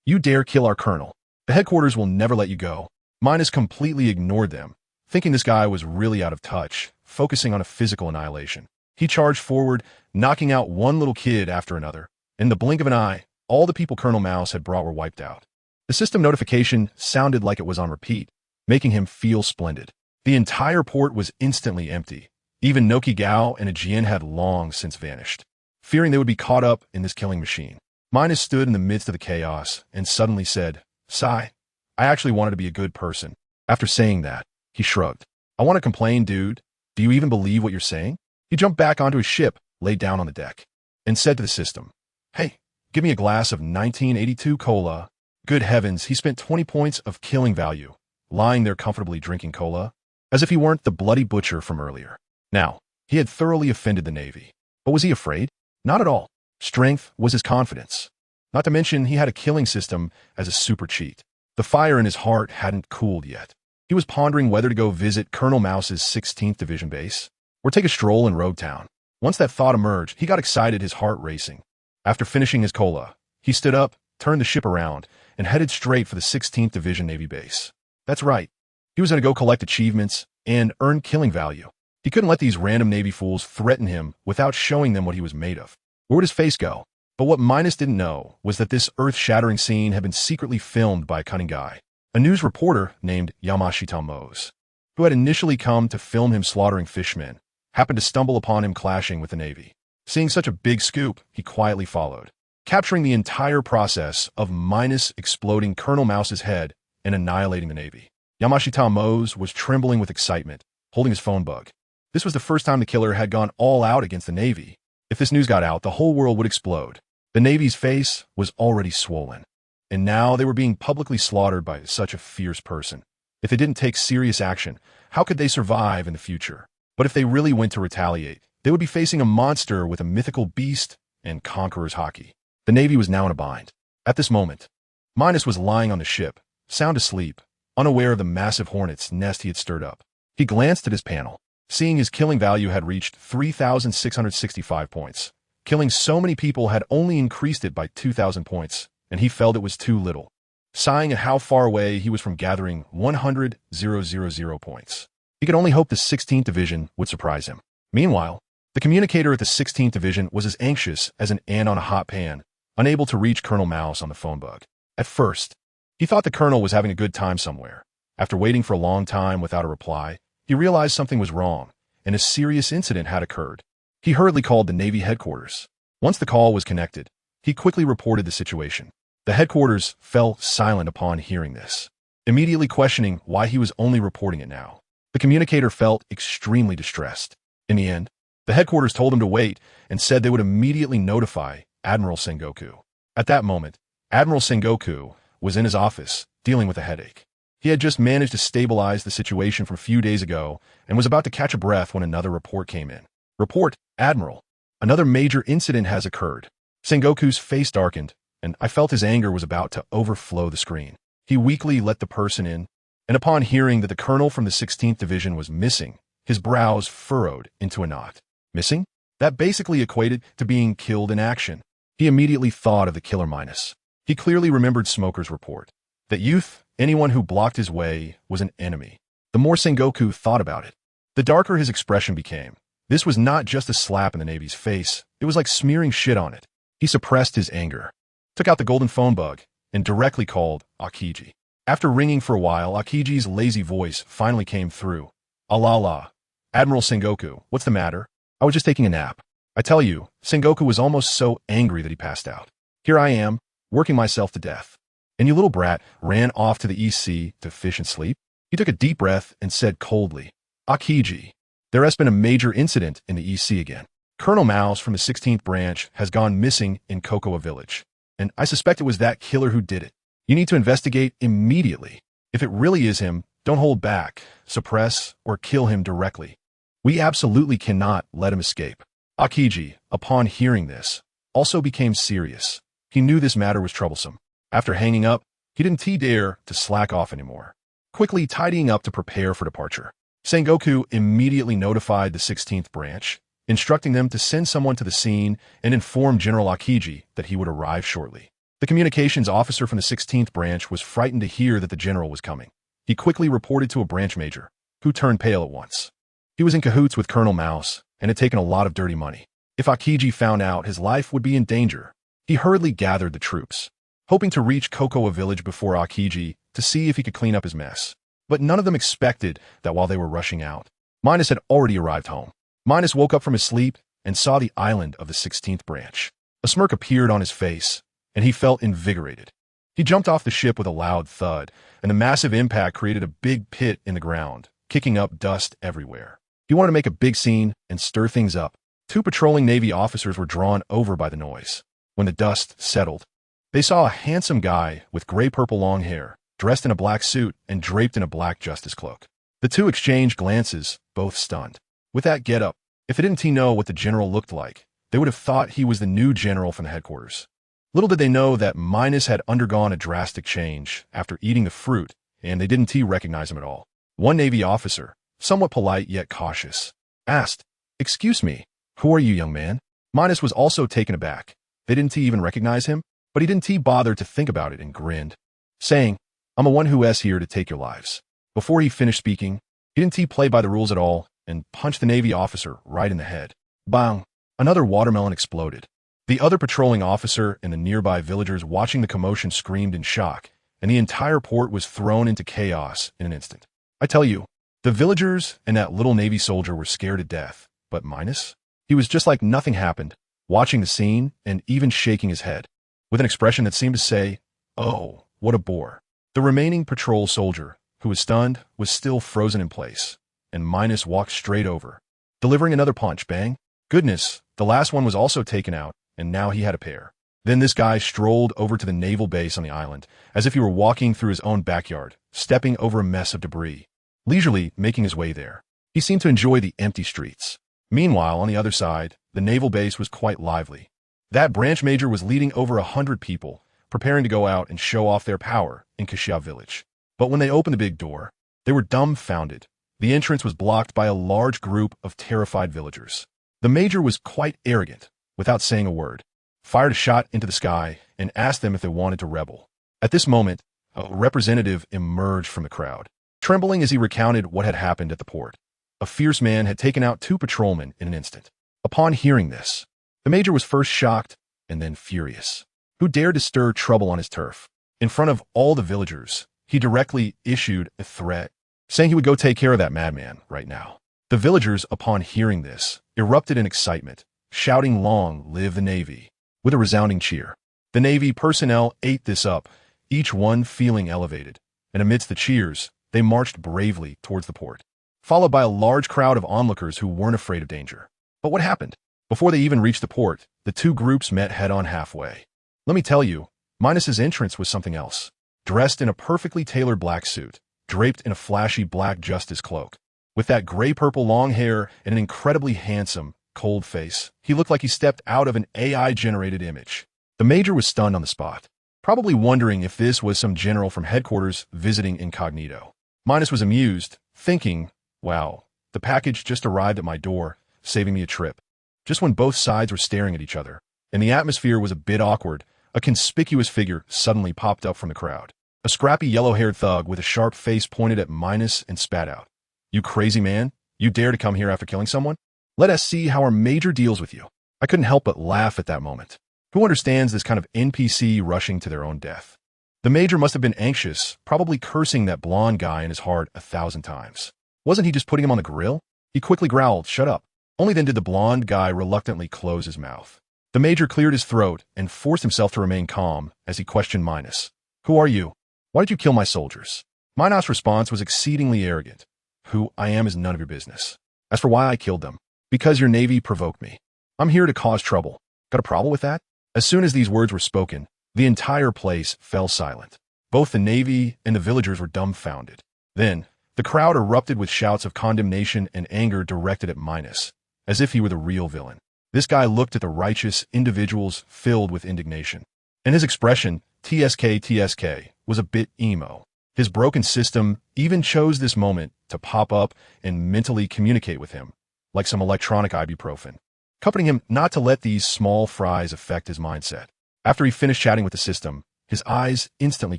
You dare kill our colonel. The headquarters will never let you go." Minos completely ignored them, thinking this guy was really out of touch, focusing on a physical annihilation. He charged forward, knocking out one little kid after another. In the blink of an eye, all the people Colonel Mouse had brought were wiped out. The system notification sounded like it was on repeat, making him feel splendid. The entire port was instantly empty. Even Noki Gao and Aegean had long since vanished. Fearing they would be caught up in this killing machine, Minos stood in the midst of the chaos and suddenly said, "Sigh, I actually wanted to be a good person." After saying that, he shrugged. "I want to complain, dude. Do you even believe what you're saying?" He jumped back onto his ship, laid down on the deck, and said to the system, "Hey, give me a glass of 1982 cola." Good heavens, he spent 20 points of killing value, lying there comfortably drinking cola, as if he weren't the bloody butcher from earlier. Now, he had thoroughly offended the Navy. But was he afraid? Not at all. Strength was his confidence. Not to mention, he had a killing system as a super cheat. The fire in his heart hadn't cooled yet. He was pondering whether to go visit Colonel Mouse's 16th Division base, or take a stroll in Road Town. Once that thought emerged, he got excited, his heart racing. After finishing his cola, he stood up, turned the ship around, and headed straight for the 16th Division Navy base. That's right. He was going to go collect achievements and earn killing value. He couldn't let these random Navy fools threaten him without showing them what he was made of. Where would his face go? But what Minos didn't know was that this earth-shattering scene had been secretly filmed by a cunning guy, a news reporter named Yamashita Mose, who had initially come to film him slaughtering fishmen, happened to stumble upon him clashing with the Navy. Seeing such a big scoop, he quietly followed, capturing the entire process of Minos exploding Colonel Mouse's head and annihilating the Navy. Yamashita Mose was trembling with excitement, holding his phone bug. This was the first time the killer had gone all out against the Navy. If this news got out, the whole world would explode. The Navy's face was already swollen, and now they were being publicly slaughtered by such a fierce person. If they didn't take serious action, how could they survive in the future? But if they really went to retaliate, they would be facing a monster with a mythical beast and conqueror's hockey. The Navy was now in a bind. At this moment, Minos was lying on the ship, sound asleep, unaware of the massive hornet's nest he had stirred up. He glanced at his panel, seeing his killing value had reached 3,665 points. Killing so many people had only increased it by 2,000 points, and he felt it was too little. Sighing at how far away he was from gathering 100,000 points. He could only hope the 16th Division would surprise him. Meanwhile, the communicator at the 16th Division was as anxious as an ant on a hot pan, unable to reach Colonel Mouse on the phone bug. At first, he thought the colonel was having a good time somewhere. After waiting for a long time without a reply, he realized something was wrong, and a serious incident had occurred. He hurriedly called the Navy headquarters. Once the call was connected, he quickly reported the situation. The headquarters fell silent upon hearing this, immediately questioning why he was only reporting it now. The communicator felt extremely distressed. In the end, the headquarters told him to wait and said they would immediately notify Admiral Sengoku. At that moment, Admiral Sengoku was in his office, dealing with a headache. He had just managed to stabilize the situation from a few days ago and was about to catch a breath when another report came in. Report, Admiral. Another major incident has occurred. Sengoku's face darkened, and I felt his anger was about to overflow the screen. He weakly let the person in, and upon hearing that the colonel from the 16th Division was missing, his brows furrowed into a knot. Missing? That basically equated to being killed in action. He immediately thought of the killer Minos. He clearly remembered Smoker's report. That youth, anyone who blocked his way, was an enemy. The more Sengoku thought about it, the darker his expression became. This was not just a slap in the Navy's face, it was like smearing shit on it. He suppressed his anger, took out the golden phone bug, and directly called Akiji. After ringing for a while, Akiji's lazy voice finally came through. Allah, Admiral Sengoku, what's the matter? I was just taking a nap. I tell you, Sengoku was almost so angry that he passed out. Here I am, working myself to death. And you little brat ran off to the EC to fish and sleep? He took a deep breath and said coldly, Akiji, there has been a major incident in the EC again. Colonel Mouse from the 16th branch has gone missing in Cocoa Village, and I suspect it was that killer who did it. You need to investigate immediately. If it really is him, don't hold back, suppress, or kill him directly. We absolutely cannot let him escape. Akiji, upon hearing this, also became serious. He knew this matter was troublesome. After hanging up, he didn't dare to slack off anymore. Quickly tidying up to prepare for departure, Sengoku immediately notified the 16th branch, instructing them to send someone to the scene and inform General Akiji that he would arrive shortly. The communications officer from the 16th branch was frightened to hear that the general was coming. He quickly reported to a branch major, who turned pale at once. He was in cahoots with Colonel Mouse and had taken a lot of dirty money. If Akiji found out, his life would be in danger. He hurriedly gathered the troops, hoping to reach Cocoa Village before Akiji to see if he could clean up his mess. But none of them expected that while they were rushing out, Minos had already arrived home. Minos woke up from his sleep and saw the island of the 16th branch. A smirk appeared on his face, and he felt invigorated. He jumped off the ship with a loud thud, and the massive impact created a big pit in the ground, kicking up dust everywhere. He wanted to make a big scene and stir things up. 2 patrolling Navy officers were drawn over by the noise. When the dust settled, they saw a handsome guy with gray-purple long hair, dressed in a black suit and draped in a black justice cloak. The 2 exchanged glances, both stunned. With that getup, if they didn't know what the general looked like, they would have thought he was the new general from the headquarters. Little did they know that Minos had undergone a drastic change after eating the fruit, and they didn't recognize him at all. One Navy officer, somewhat polite yet cautious, asked, "Excuse me, who are you, young man?" Minos was also taken aback. They didn't even recognize him, but he didn't bother to think about it and grinned, saying, "I'm a one who is here to take your lives." Before he finished speaking, he didn't play by the rules at all and punched the Navy officer right in the head. Bang! Another watermelon exploded. The other patrolling officer and the nearby villagers watching the commotion screamed in shock, and the entire port was thrown into chaos in an instant. I tell you, the villagers and that little Navy soldier were scared to death, but Minos? He was just like nothing happened, watching the scene and even shaking his head, with an expression that seemed to say, "Oh, what a bore." The remaining patrol soldier, who was stunned, was still frozen in place, and Minos walked straight over, delivering another punch. Bang! Goodness, the last one was also taken out, and now he had a pair. Then this guy strolled over to the naval base on the island, as if he were walking through his own backyard, stepping over a mess of debris, leisurely making his way there. He seemed to enjoy the empty streets. Meanwhile, on the other side, the naval base was quite lively. That branch major was leading over 100 people, preparing to go out and show off their power in Kashia village. But when they opened the big door, they were dumbfounded. The entrance was blocked by a large group of terrified villagers. The major was quite arrogant, without saying a word, fired a shot into the sky and asked them if they wanted to rebel. At this moment, a representative emerged from the crowd, trembling as he recounted what had happened at the port. A fierce man had taken out 2 patrolmen in an instant. Upon hearing this, the major was first shocked and then furious. Who dared to stir trouble on his turf? In front of all the villagers, he directly issued a threat, saying he would go take care of that madman right now. The villagers, upon hearing this, erupted in excitement, shouting, "Long live the Navy," with a resounding cheer. The Navy personnel ate this up, each one feeling elevated, and amidst the cheers, they marched bravely towards the port. followed by a large crowd of onlookers who weren't afraid of danger. But what happened? Before they even reached the port, the two groups met head-on halfway. Let me tell you, Minos's entrance was something else. Dressed in a perfectly tailored black suit, draped in a flashy black justice cloak, with that gray-purple long hair and an incredibly handsome, cold face, he looked like he stepped out of an AI-generated image. The Major was stunned on the spot, probably wondering if this was some general from headquarters visiting incognito. Minos was amused, thinking, wow, the package just arrived at my door, saving me a trip. Just when both sides were staring at each other, and the atmosphere was a bit awkward, a conspicuous figure suddenly popped up from the crowd. A scrappy yellow-haired thug with a sharp face pointed at Minos and spat out. "You crazy man? You dare to come here after killing someone? Let us see how our Major deals with you." I couldn't help but laugh at that moment. Who understands this kind of NPC rushing to their own death? The Major must have been anxious, probably cursing that blonde guy in his heart 1,000 times. Wasn't he just putting him on the grill? He quickly growled, "Shut up." Only then did the blonde guy reluctantly close his mouth. The Major cleared his throat and forced himself to remain calm as he questioned Minos. "Who are you? Why did you kill my soldiers?" Minos' response was exceedingly arrogant. "Who I am is none of your business. As for why I killed them, because your navy provoked me. I'm here to cause trouble. Got a problem with that?" As soon as these words were spoken, the entire place fell silent. Both the navy and the villagers were dumbfounded. Then, the crowd erupted with shouts of condemnation and anger directed at Minos, as if he were the real villain. This guy looked at the righteous individuals filled with indignation. And his expression, TSK, was a bit emo. His broken system even chose this moment to pop up and mentally communicate with him, like some electronic ibuprofen, comforting him not to let these small fries affect his mindset. After he finished chatting with the system, his eyes instantly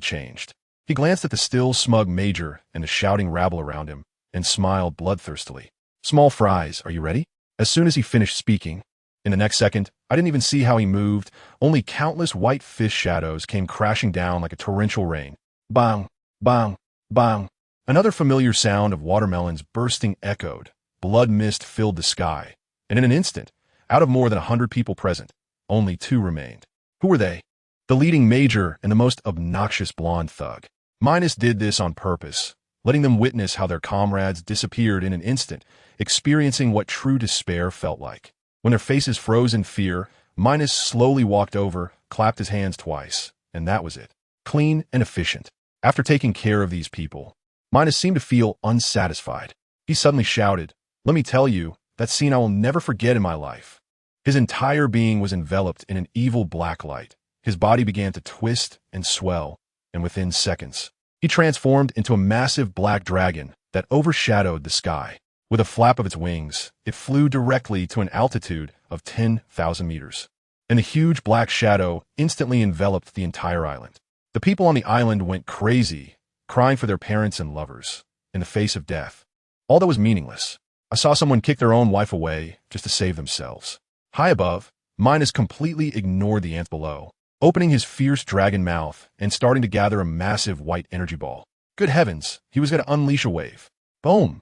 changed. He glanced at the still smug Major and the shouting rabble around him and smiled bloodthirstily. "Small fries, are you ready?" As soon as he finished speaking, in the next second, I didn't even see how he moved, only countless white fish shadows came crashing down like a torrential rain. Bang, bang, bang. Another familiar sound of watermelons bursting echoed. Blood mist filled the sky, and in an instant, out of more than 100 people present, only 2 remained. Who were they? The leading Major and the most obnoxious blonde thug. Minos did this on purpose, letting them witness how their comrades disappeared in an instant, experiencing what true despair felt like. When their faces froze in fear, Minos slowly walked over, clapped his hands twice, and that was it. Clean and efficient. After taking care of these people, Minos seemed to feel unsatisfied. He suddenly shouted, "Let me tell you, that scene I will never forget in my life." His entire being was enveloped in an evil black light. His body began to twist and swell, and within seconds, he transformed into a massive black dragon that overshadowed the sky. With a flap of its wings, it flew directly to an altitude of 10,000 meters. And the huge black shadow instantly enveloped the entire island. The people on the island went crazy, crying for their parents and lovers, in the face of death. All that was meaningless. I saw someone kick their own wife away just to save themselves. High above, Minos completely ignored the ants below, opening his fierce dragon mouth and starting to gather a massive white energy ball. Good heavens, he was going to unleash a wave. Boom!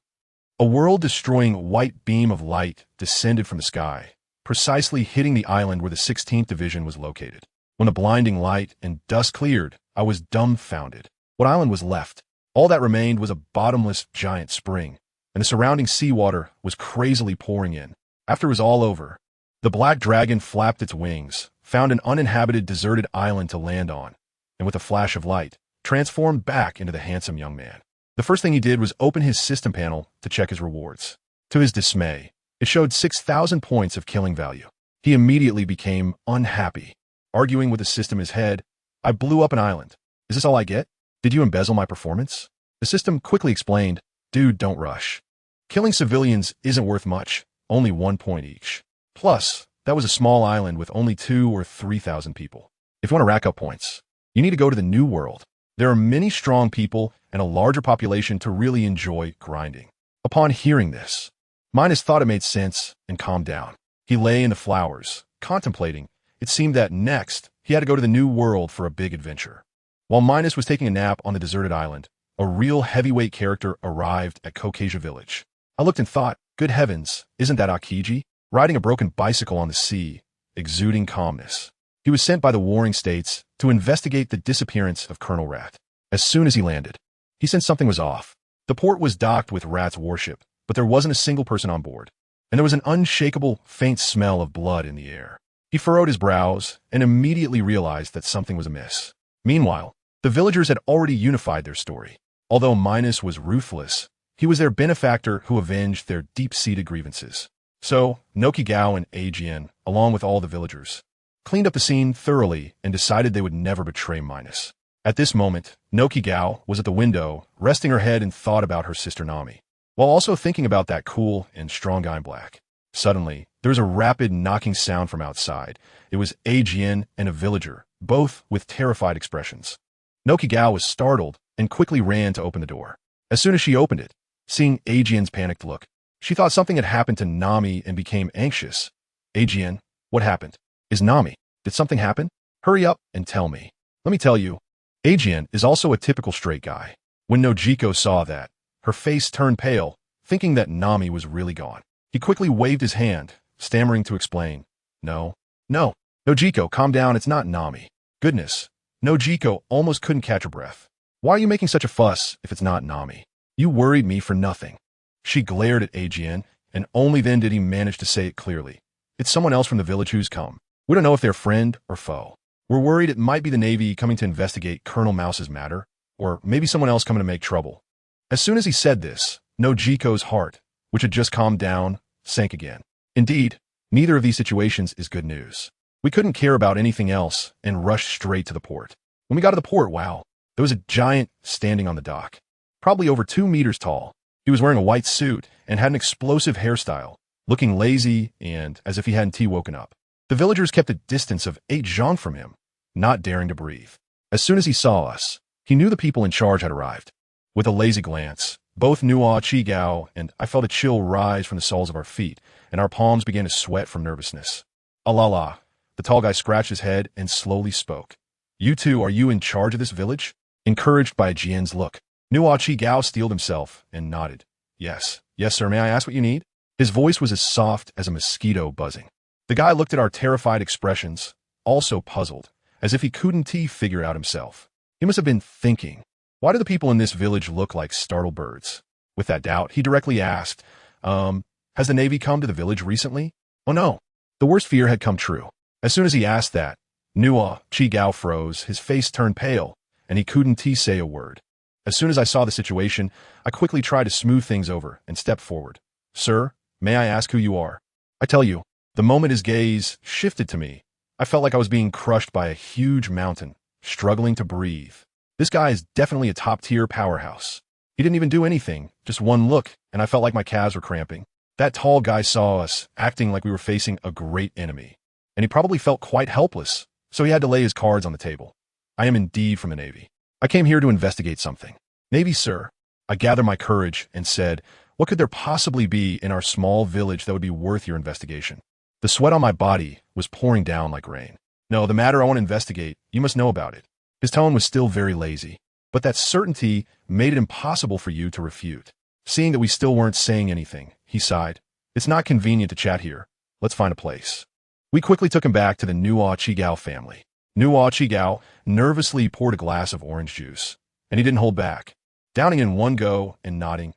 A world-destroying white beam of light descended from the sky, precisely hitting the island where the 16th Division was located. When the blinding light and dust cleared, I was dumbfounded. What island was left? All that remained was a bottomless giant spring, and the surrounding seawater was crazily pouring in. After it was all over, the black dragon flapped its wings, found an uninhabited deserted island to land on, and with a flash of light, transformed back into the handsome young man. The first thing he did was open his system panel to check his rewards. To his dismay, it showed 6,000 points of killing value. He immediately became unhappy. Arguing with the system in his head, "I blew up an island. Is this all I get? Did you embezzle my performance?" The system quickly explained, "Dude, don't rush. Killing civilians isn't worth much, only 1 point each. Plus, that was a small island with only 2,000 or 3,000 people. If you want to rack up points, you need to go to the New World. There are many strong people and a larger population to really enjoy grinding." Upon hearing this, Minos thought it made sense and calmed down. He lay in the flowers, contemplating. It seemed that next, he had to go to the New World for a big adventure. While Minos was taking a nap on the deserted island, a real heavyweight character arrived at Caucasia Village. I looked and thought, good heavens, isn't that Akiji? Riding a broken bicycle on the sea, exuding calmness. He was sent by the warring states to investigate the disappearance of Colonel Rat. As soon as he landed, he sensed something was off. The port was docked with Rat's warship, but there wasn't a single person on board, and there was an unshakable, faint smell of blood in the air. He furrowed his brows and immediately realized that something was amiss. Meanwhile, the villagers had already unified their story. Although Minos was ruthless, he was their benefactor who avenged their deep-seated grievances. So, Nokigao and Aegean, along with all the villagers, cleaned up the scene thoroughly and decided they would never betray Minos. At this moment, Nokigao was at the window, resting her head in thought about her sister Nami, while also thinking about that cool and strong guy in black. Suddenly, there was a rapid knocking sound from outside. It was Aegean and a villager, both with terrified expressions. Nokigao was startled and quickly ran to open the door. As soon as she opened it, seeing Aegean's panicked look, she thought something had happened to Nami and became anxious. Aegean, what happened? Is Nami? Did something happen? Hurry up and tell me. Let me tell you. Aegean is also a typical straight guy. When Nojiko saw that, her face turned pale, thinking that Nami was really gone. He quickly waved his hand, stammering to explain. No. Nojiko, calm down, it's not Nami. Goodness. Nojiko almost couldn't catch her breath. Why are you making such a fuss if it's not Nami? You worried me for nothing. She glared at Aegean, and only then did he manage to say it clearly. It's someone else from the village who's come. We don't know if they're friend or foe. We're worried it might be the Navy coming to investigate Colonel Mouse's matter, or maybe someone else coming to make trouble. As soon as he said this, Nojiko's heart, which had just calmed down, sank again. Indeed, neither of these situations is good news. We couldn't care about anything else and rushed straight to the port. When we got to the port, wow, there was a giant standing on the dock, probably over 2 meters tall. He was wearing a white suit and had an explosive hairstyle, looking lazy and as if he hadn't woken up. The villagers kept a distance of 8 zhang from him, not daring to breathe. As soon as he saw us, he knew the people in charge had arrived. With a lazy glance, both Nuo Chigao and I felt a chill rise from the soles of our feet, and our palms began to sweat from nervousness. Alala, the tall guy scratched his head and slowly spoke. You two, are you in charge of this village? Encouraged by Jian's look, Nuo Chigao steeled himself and nodded. Yes, sir, may I ask what you need? His voice was as soft as a mosquito buzzing. The guy looked at our terrified expressions, also puzzled, as if he couldn't figure out himself. He must have been thinking, why do the people in this village look like startled birds? With that doubt, he directly asked, has the Navy come to the village recently? Oh no, the worst fear had come true. As soon as he asked that, Nuo Chigao froze, his face turned pale, and he couldn't say a word. As soon as I saw the situation, I quickly tried to smooth things over and stepped forward. Sir, may I ask who you are? I tell you, the moment his gaze shifted to me, I felt like I was being crushed by a huge mountain, struggling to breathe. This guy is definitely a top-tier powerhouse. He didn't even do anything, just one look, and I felt like my calves were cramping. That tall guy saw us, acting like we were facing a great enemy, and he probably felt quite helpless, so he had to lay his cards on the table. I am indeed from the Navy. I came here to investigate something. Navy, sir. I gathered my courage and said, what could there possibly be in our small village that would be worth your investigation? The sweat on my body was pouring down like rain. No, the matter I want to investigate, you must know about it. His tone was still very lazy, but that certainty made it impossible for you to refute. Seeing that we still weren't saying anything, he sighed. It's not convenient to chat here. Let's find a place. We quickly took him back to the Nuo Chigao family. Nuo Chigao nervously poured a glass of orange juice, and he didn't hold back, downing in one go and nodding.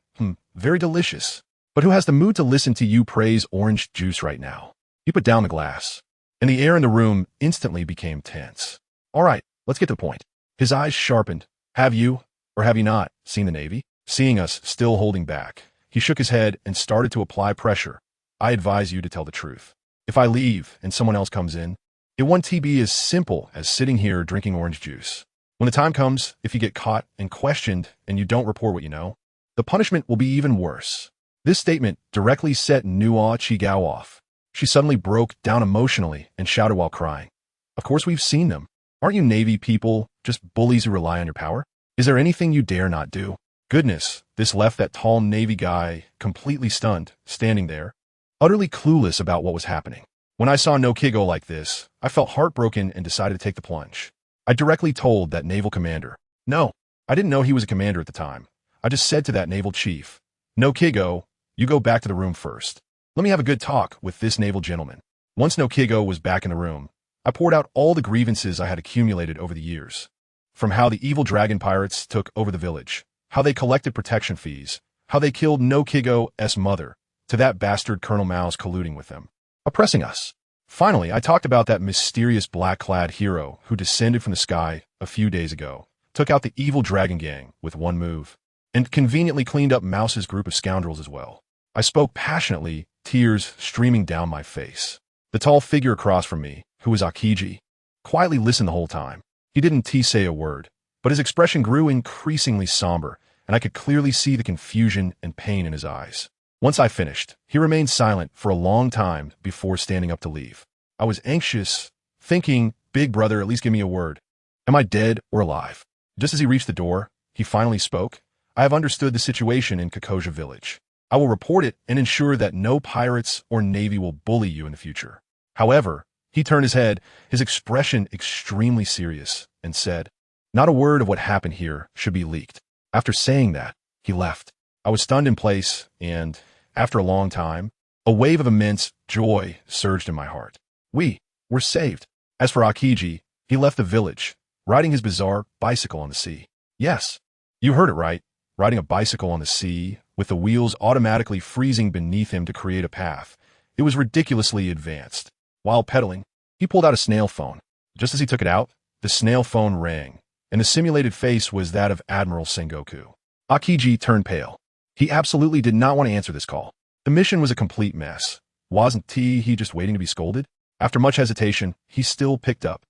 Very delicious. But who has the mood to listen to you praise orange juice right now? He put down the glass, and the air in the room instantly became tense. All right, let's get to the point. His eyes sharpened. Have you, or have you not, seen the Navy? Seeing us still holding back, he shook his head and started to apply pressure. I advise you to tell the truth. If I leave and someone else comes in, it won't be as simple as sitting here drinking orange juice. When the time comes, if you get caught and questioned and you don't report what you know, the punishment will be even worse. This statement directly set Nuo Chigao off. She suddenly broke down emotionally and shouted while crying. Of course we've seen them. Aren't you Navy people just bullies who rely on your power? Is there anything you dare not do? Goodness, this left that tall Navy guy completely stunned, standing there, utterly clueless about what was happening. When I saw Nokigo like this, I felt heartbroken and decided to take the plunge. I directly told that naval commander. No, I didn't know he was a commander at the time. I just said to that naval chief, Nokigo, you go back to the room first. Let me have a good talk with this naval gentleman. Once Nokigo was back in the room, I poured out all the grievances I had accumulated over the years. From how the evil dragon pirates took over the village, how they collected protection fees, how they killed no Kigo's mother, to that bastard Colonel Mao's colluding with them, oppressing us. Finally, I talked about that mysterious black-clad hero who descended from the sky a few days ago, took out the evil dragon gang with one move, and conveniently cleaned up Mouse's group of scoundrels as well. I spoke passionately, tears streaming down my face. The tall figure across from me, who was Akiji, quietly listened the whole time. He didn't say a word, but his expression grew increasingly somber, and I could clearly see the confusion and pain in his eyes. Once I finished, he remained silent for a long time before standing up to leave. I was anxious, thinking, "Big brother, at least give me a word. Am I dead or alive?" Just as he reached the door, he finally spoke. "I have understood the situation in Kakoja village. I will report it and ensure that no pirates or navy will bully you in the future." However, he turned his head, his expression extremely serious, and said, "Not a word of what happened here should be leaked." After saying that, he left. I was stunned in place, and, after a long time, a wave of immense joy surged in my heart. We were saved. As for Akiji, he left the village, riding his bizarre bicycle on the sea. Yes, you heard it right, riding a bicycle on the sea, with the wheels automatically freezing beneath him to create a path. It was ridiculously advanced. While pedaling, he pulled out a snail phone. Just as he took it out, the snail phone rang, and the simulated face was that of Admiral Sengoku. Akiji turned pale. He absolutely did not want to answer this call. The mission was a complete mess. Wasn't he just waiting to be scolded? After much hesitation, he still picked up.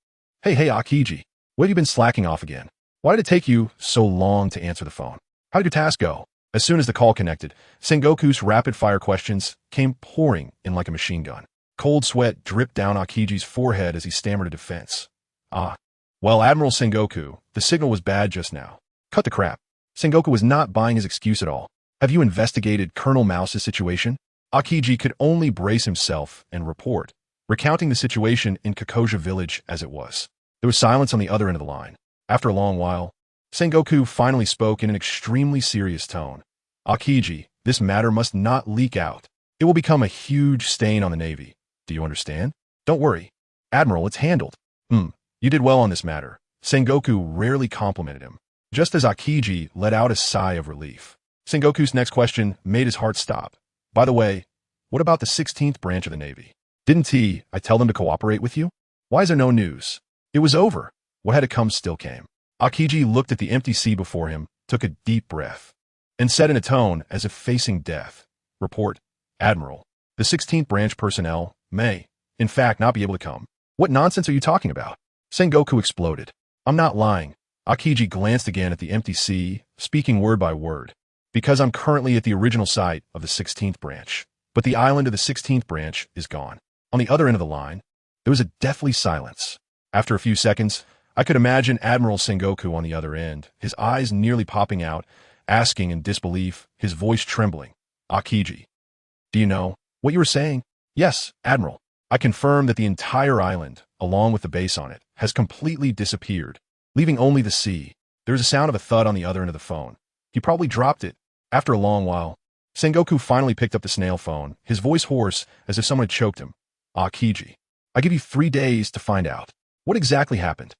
Hey, Akiji, what have you been slacking off again? Why did it take you so long to answer the phone? How did your task go? As soon as the call connected, Sengoku's rapid-fire questions came pouring in like a machine gun. Cold sweat dripped down Akiji's forehead as he stammered a defense. Well, Admiral Sengoku, the signal was bad just now. Cut the crap. Sengoku was not buying his excuse at all. Have you investigated Colonel Mouse's situation? Akiji could only brace himself and report, recounting the situation in Kakoja village as it was. There was silence on the other end of the line. After a long while, Sengoku finally spoke in an extremely serious tone. Akiji, this matter must not leak out. It will become a huge stain on the Navy. Do you understand? Don't worry. Admiral, it's handled. You did well on this matter. Sengoku rarely complimented him. Just as Akiji let out a sigh of relief, Sengoku's next question made his heart stop. By the way, what about the 16th branch of the Navy? Didn't I tell them to cooperate with you? Why is there no news? It was over. What had to come still came. Akiji looked at the empty sea before him, took a deep breath, and said in a tone as if facing death, "Report, Admiral. The 16th branch personnel may, in fact, not be able to come." What nonsense are you talking about? Sengoku exploded. I'm not lying. Akiji glanced again at the empty sea, speaking word by word. Because I'm currently at the original site of the 16th branch, but the island of the 16th branch is gone. On the other end of the line, there was a deathly silence. After a few seconds, I could imagine Admiral Sengoku on the other end, his eyes nearly popping out, asking in disbelief, his voice trembling. Akiji, do you know what you were saying? Yes, Admiral. I confirm that the entire island, along with the base on it, has completely disappeared, leaving only the sea. There was a sound of a thud on the other end of the phone. He probably dropped it. After a long while, Sengoku finally picked up the snail phone, his voice hoarse as if someone had choked him. Akiji, I give you 3 days to find out. What exactly happened?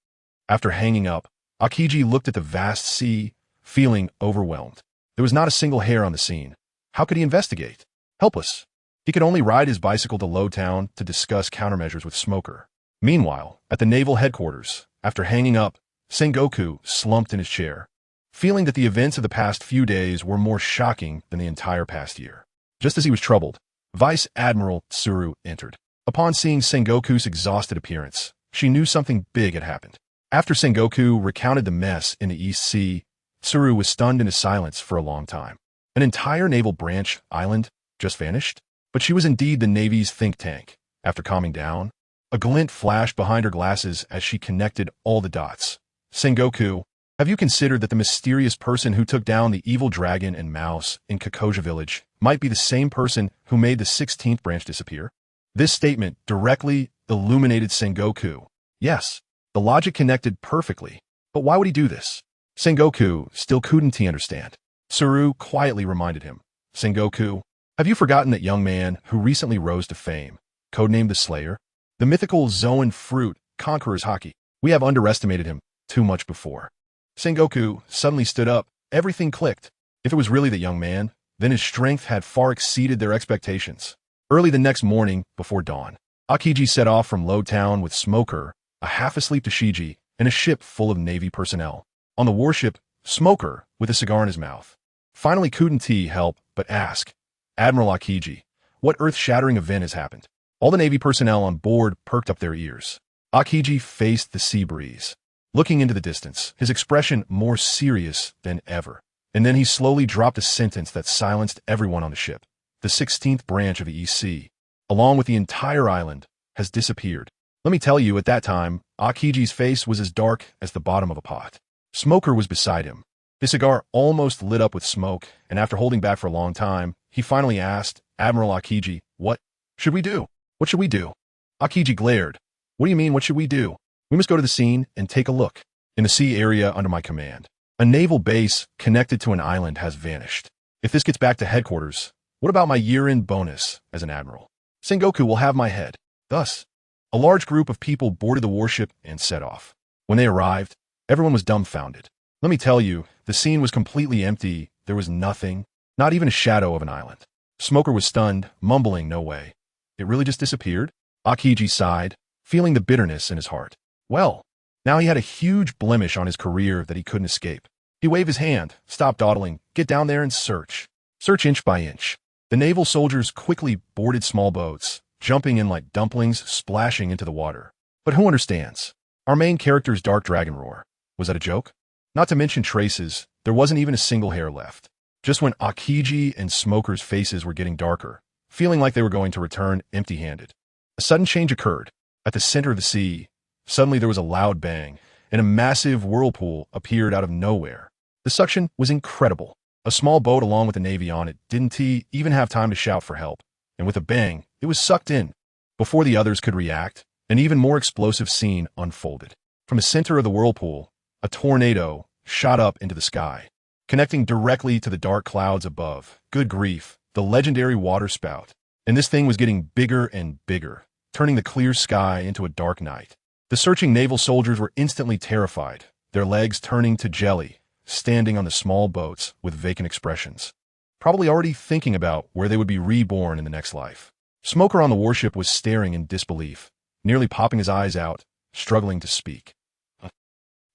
After hanging up, Akiji looked at the vast sea, feeling overwhelmed. There was not a single hair on the scene. How could he investigate? Helpless. He could only ride his bicycle to Lowtown to discuss countermeasures with Smoker. Meanwhile, at the naval headquarters, after hanging up, Sengoku slumped in his chair, feeling that the events of the past few days were more shocking than the entire past year. Just as he was troubled, Vice Admiral Tsuru entered. Upon seeing Sengoku's exhausted appearance, she knew something big had happened. After Sengoku recounted the mess in the East Sea, Tsuru was stunned into silence for a long time. An entire naval branch island just vanished? But she was indeed the Navy's think tank. After calming down, a glint flashed behind her glasses as she connected all the dots. Sengoku, have you considered that the mysterious person who took down the evil dragon and mouse in Kakoja village might be the same person who made the 16th branch disappear? This statement directly illuminated Sengoku. Yes, the logic connected perfectly. But why would he do this? Sengoku still couldn't understand. Tsuru quietly reminded him. Sengoku, have you forgotten that young man who recently rose to fame, codenamed the Slayer? The mythical Zoan fruit, Conqueror's Haki. We have underestimated him too much before. Sengoku suddenly stood up. Everything clicked. If it was really the young man, Then his strength had far exceeded their expectations. Early the next morning, before dawn, Akiji set off from Lowtown with Smoker, a half-asleep Tashiji, and a ship full of Navy personnel. On the warship, Smoker, with a cigar in his mouth. Finally couldn't he help but ask, "Admiral Akiji, what earth-shattering event has happened?" All the Navy personnel on board perked up their ears. Akiji faced the sea breeze, looking into the distance, his expression more serious than ever. And then he slowly dropped a sentence that silenced everyone on the ship. The 16th branch of the EC, along with the entire island, has disappeared. Let me tell you, at that time, Akiji's face was as dark as the bottom of a pot. Smoker was beside him. His cigar almost lit up with smoke, and after holding back for a long time, he finally asked, "Admiral Akiji, what should we do? What should we do?" Akiji glared. "What do you mean, what should we do? We must go to the scene and take a look. In the sea area under my command, a naval base connected to an island has vanished. If this gets back to headquarters, what about my year-end bonus as an admiral? Sengoku will have my head." Thus, a large group of people boarded the warship and set off. When they arrived, everyone was dumbfounded. Let me tell you, the scene was completely empty. There was nothing, not even a shadow of an island. Smoker was stunned, mumbling, "No way. It really just disappeared?" Akiji sighed, feeling the bitterness in his heart. Well, now he had a huge blemish on his career that he couldn't escape. He waved his hand, "Stop dawdling, get down there and search. Search inch by inch." The naval soldiers quickly boarded small boats, jumping in like dumplings, splashing into the water. But who understands? Our main character's dark dragon roar. Was that a joke? Not to mention traces, there wasn't even a single hair left. Just when Akiji and Smoker's faces were getting darker, feeling like they were going to return empty-handed, a sudden change occurred. At the center of the sea, suddenly there was a loud bang, and a massive whirlpool appeared out of nowhere. The suction was incredible. A small boat along with the Navy on it didn't even have time to shout for help, and with a bang, it was sucked in. Before the others could react, an even more explosive scene unfolded. From the center of the whirlpool, a tornado shot up into the sky, connecting directly to the dark clouds above. Good grief, the legendary water spout. And this thing was getting bigger and bigger, turning the clear sky into a dark night. The searching naval soldiers were instantly terrified, their legs turning to jelly, standing on the small boats with vacant expressions, probably already thinking about where they would be reborn in the next life. Smoker on the warship was staring in disbelief, nearly popping his eyes out, struggling to speak.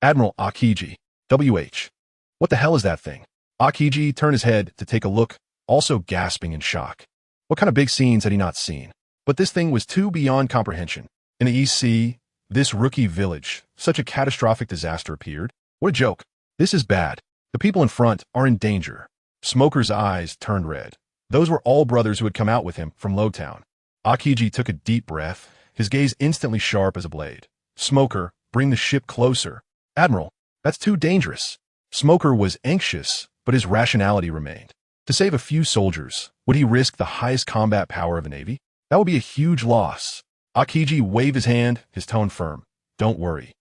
"Admiral Akiji, WH. What the hell is that thing?" Akiji turned his head to take a look, also gasping in shock. What kind of big scenes had he not seen? But this thing was too beyond comprehension. In the EC, this rookie village, such a catastrophic disaster appeared. What a joke. This is bad. The people in front are in danger. Smoker's eyes turned red. Those were all brothers who had come out with him from Lowtown. Akiji took a deep breath, his gaze instantly sharp as a blade. "Smoker, bring the ship closer." "Admiral, that's too dangerous." Smoker was anxious, but his rationality remained. To save a few soldiers, would he risk the highest combat power of the Navy? That would be a huge loss. Akiji waved his hand, his tone firm. "Don't worry.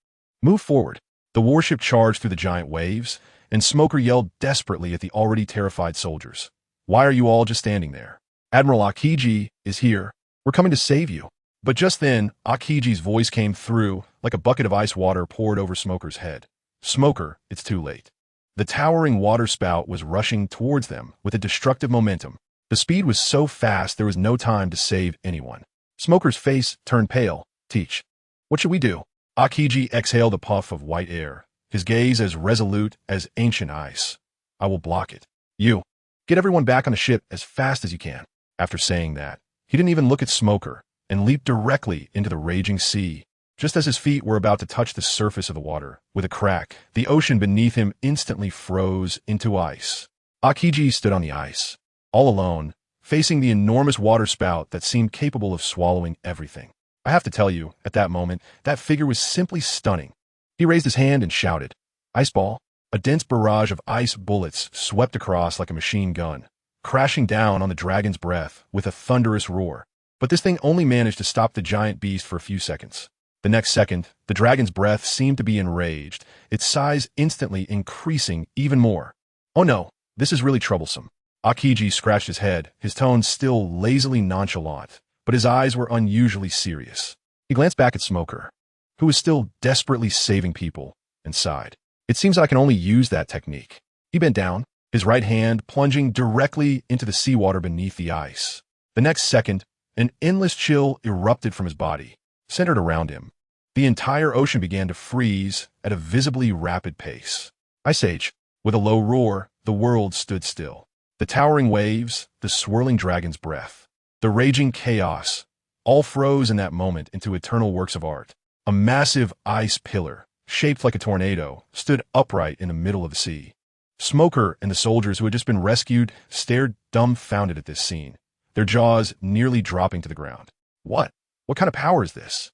Move forward." The warship charged through the giant waves, and Smoker yelled desperately at the already terrified soldiers. "Why are you all just standing there? Admiral Akiji is here. We're coming to save you." But just then, Akiji's voice came through like a bucket of ice water poured over Smoker's head. "Smoker, it's too late." The towering water spout was rushing towards them with a destructive momentum. The speed was so fast there was no time to save anyone. Smoker's face turned pale. "Teach. What should we do?" Akiji exhaled a puff of white air, his gaze as resolute as ancient ice. "I will block it. You, get everyone back on the ship as fast as you can." After saying that, he didn't even look at Smoker and leaped directly into the raging sea. Just as his feet were about to touch the surface of the water, with a crack, the ocean beneath him instantly froze into ice. Akiji stood on the ice, all alone, facing the enormous water spout that seemed capable of swallowing everything. I have to tell you, at that moment, that figure was simply stunning. He raised his hand and shouted, "Ice ball!" A dense barrage of ice bullets swept across like a machine gun, crashing down on the dragon's breath with a thunderous roar. But this thing only managed to stop the giant beast for a few seconds. The next second, the dragon's breath seemed to be enraged, its size instantly increasing even more. "Oh no, this is really troublesome." Akiji scratched his head, his tone still lazily nonchalant, but his eyes were unusually serious. He glanced back at Smoker, who was still desperately saving people, and sighed. "It seems I can only use that technique." He bent down, his right hand plunging directly into the seawater beneath the ice. The next second, an endless chill erupted from his body, centered around him. The entire ocean began to freeze at a visibly rapid pace. Ice Age. With a low roar, the world stood still. The towering waves, the swirling dragon's breath, the raging chaos, all froze in that moment into eternal works of art. A massive ice pillar, shaped like a tornado, stood upright in the middle of the sea. Smoker and the soldiers who had just been rescued stared dumbfounded at this scene, their jaws nearly dropping to the ground. What? What kind of power is this?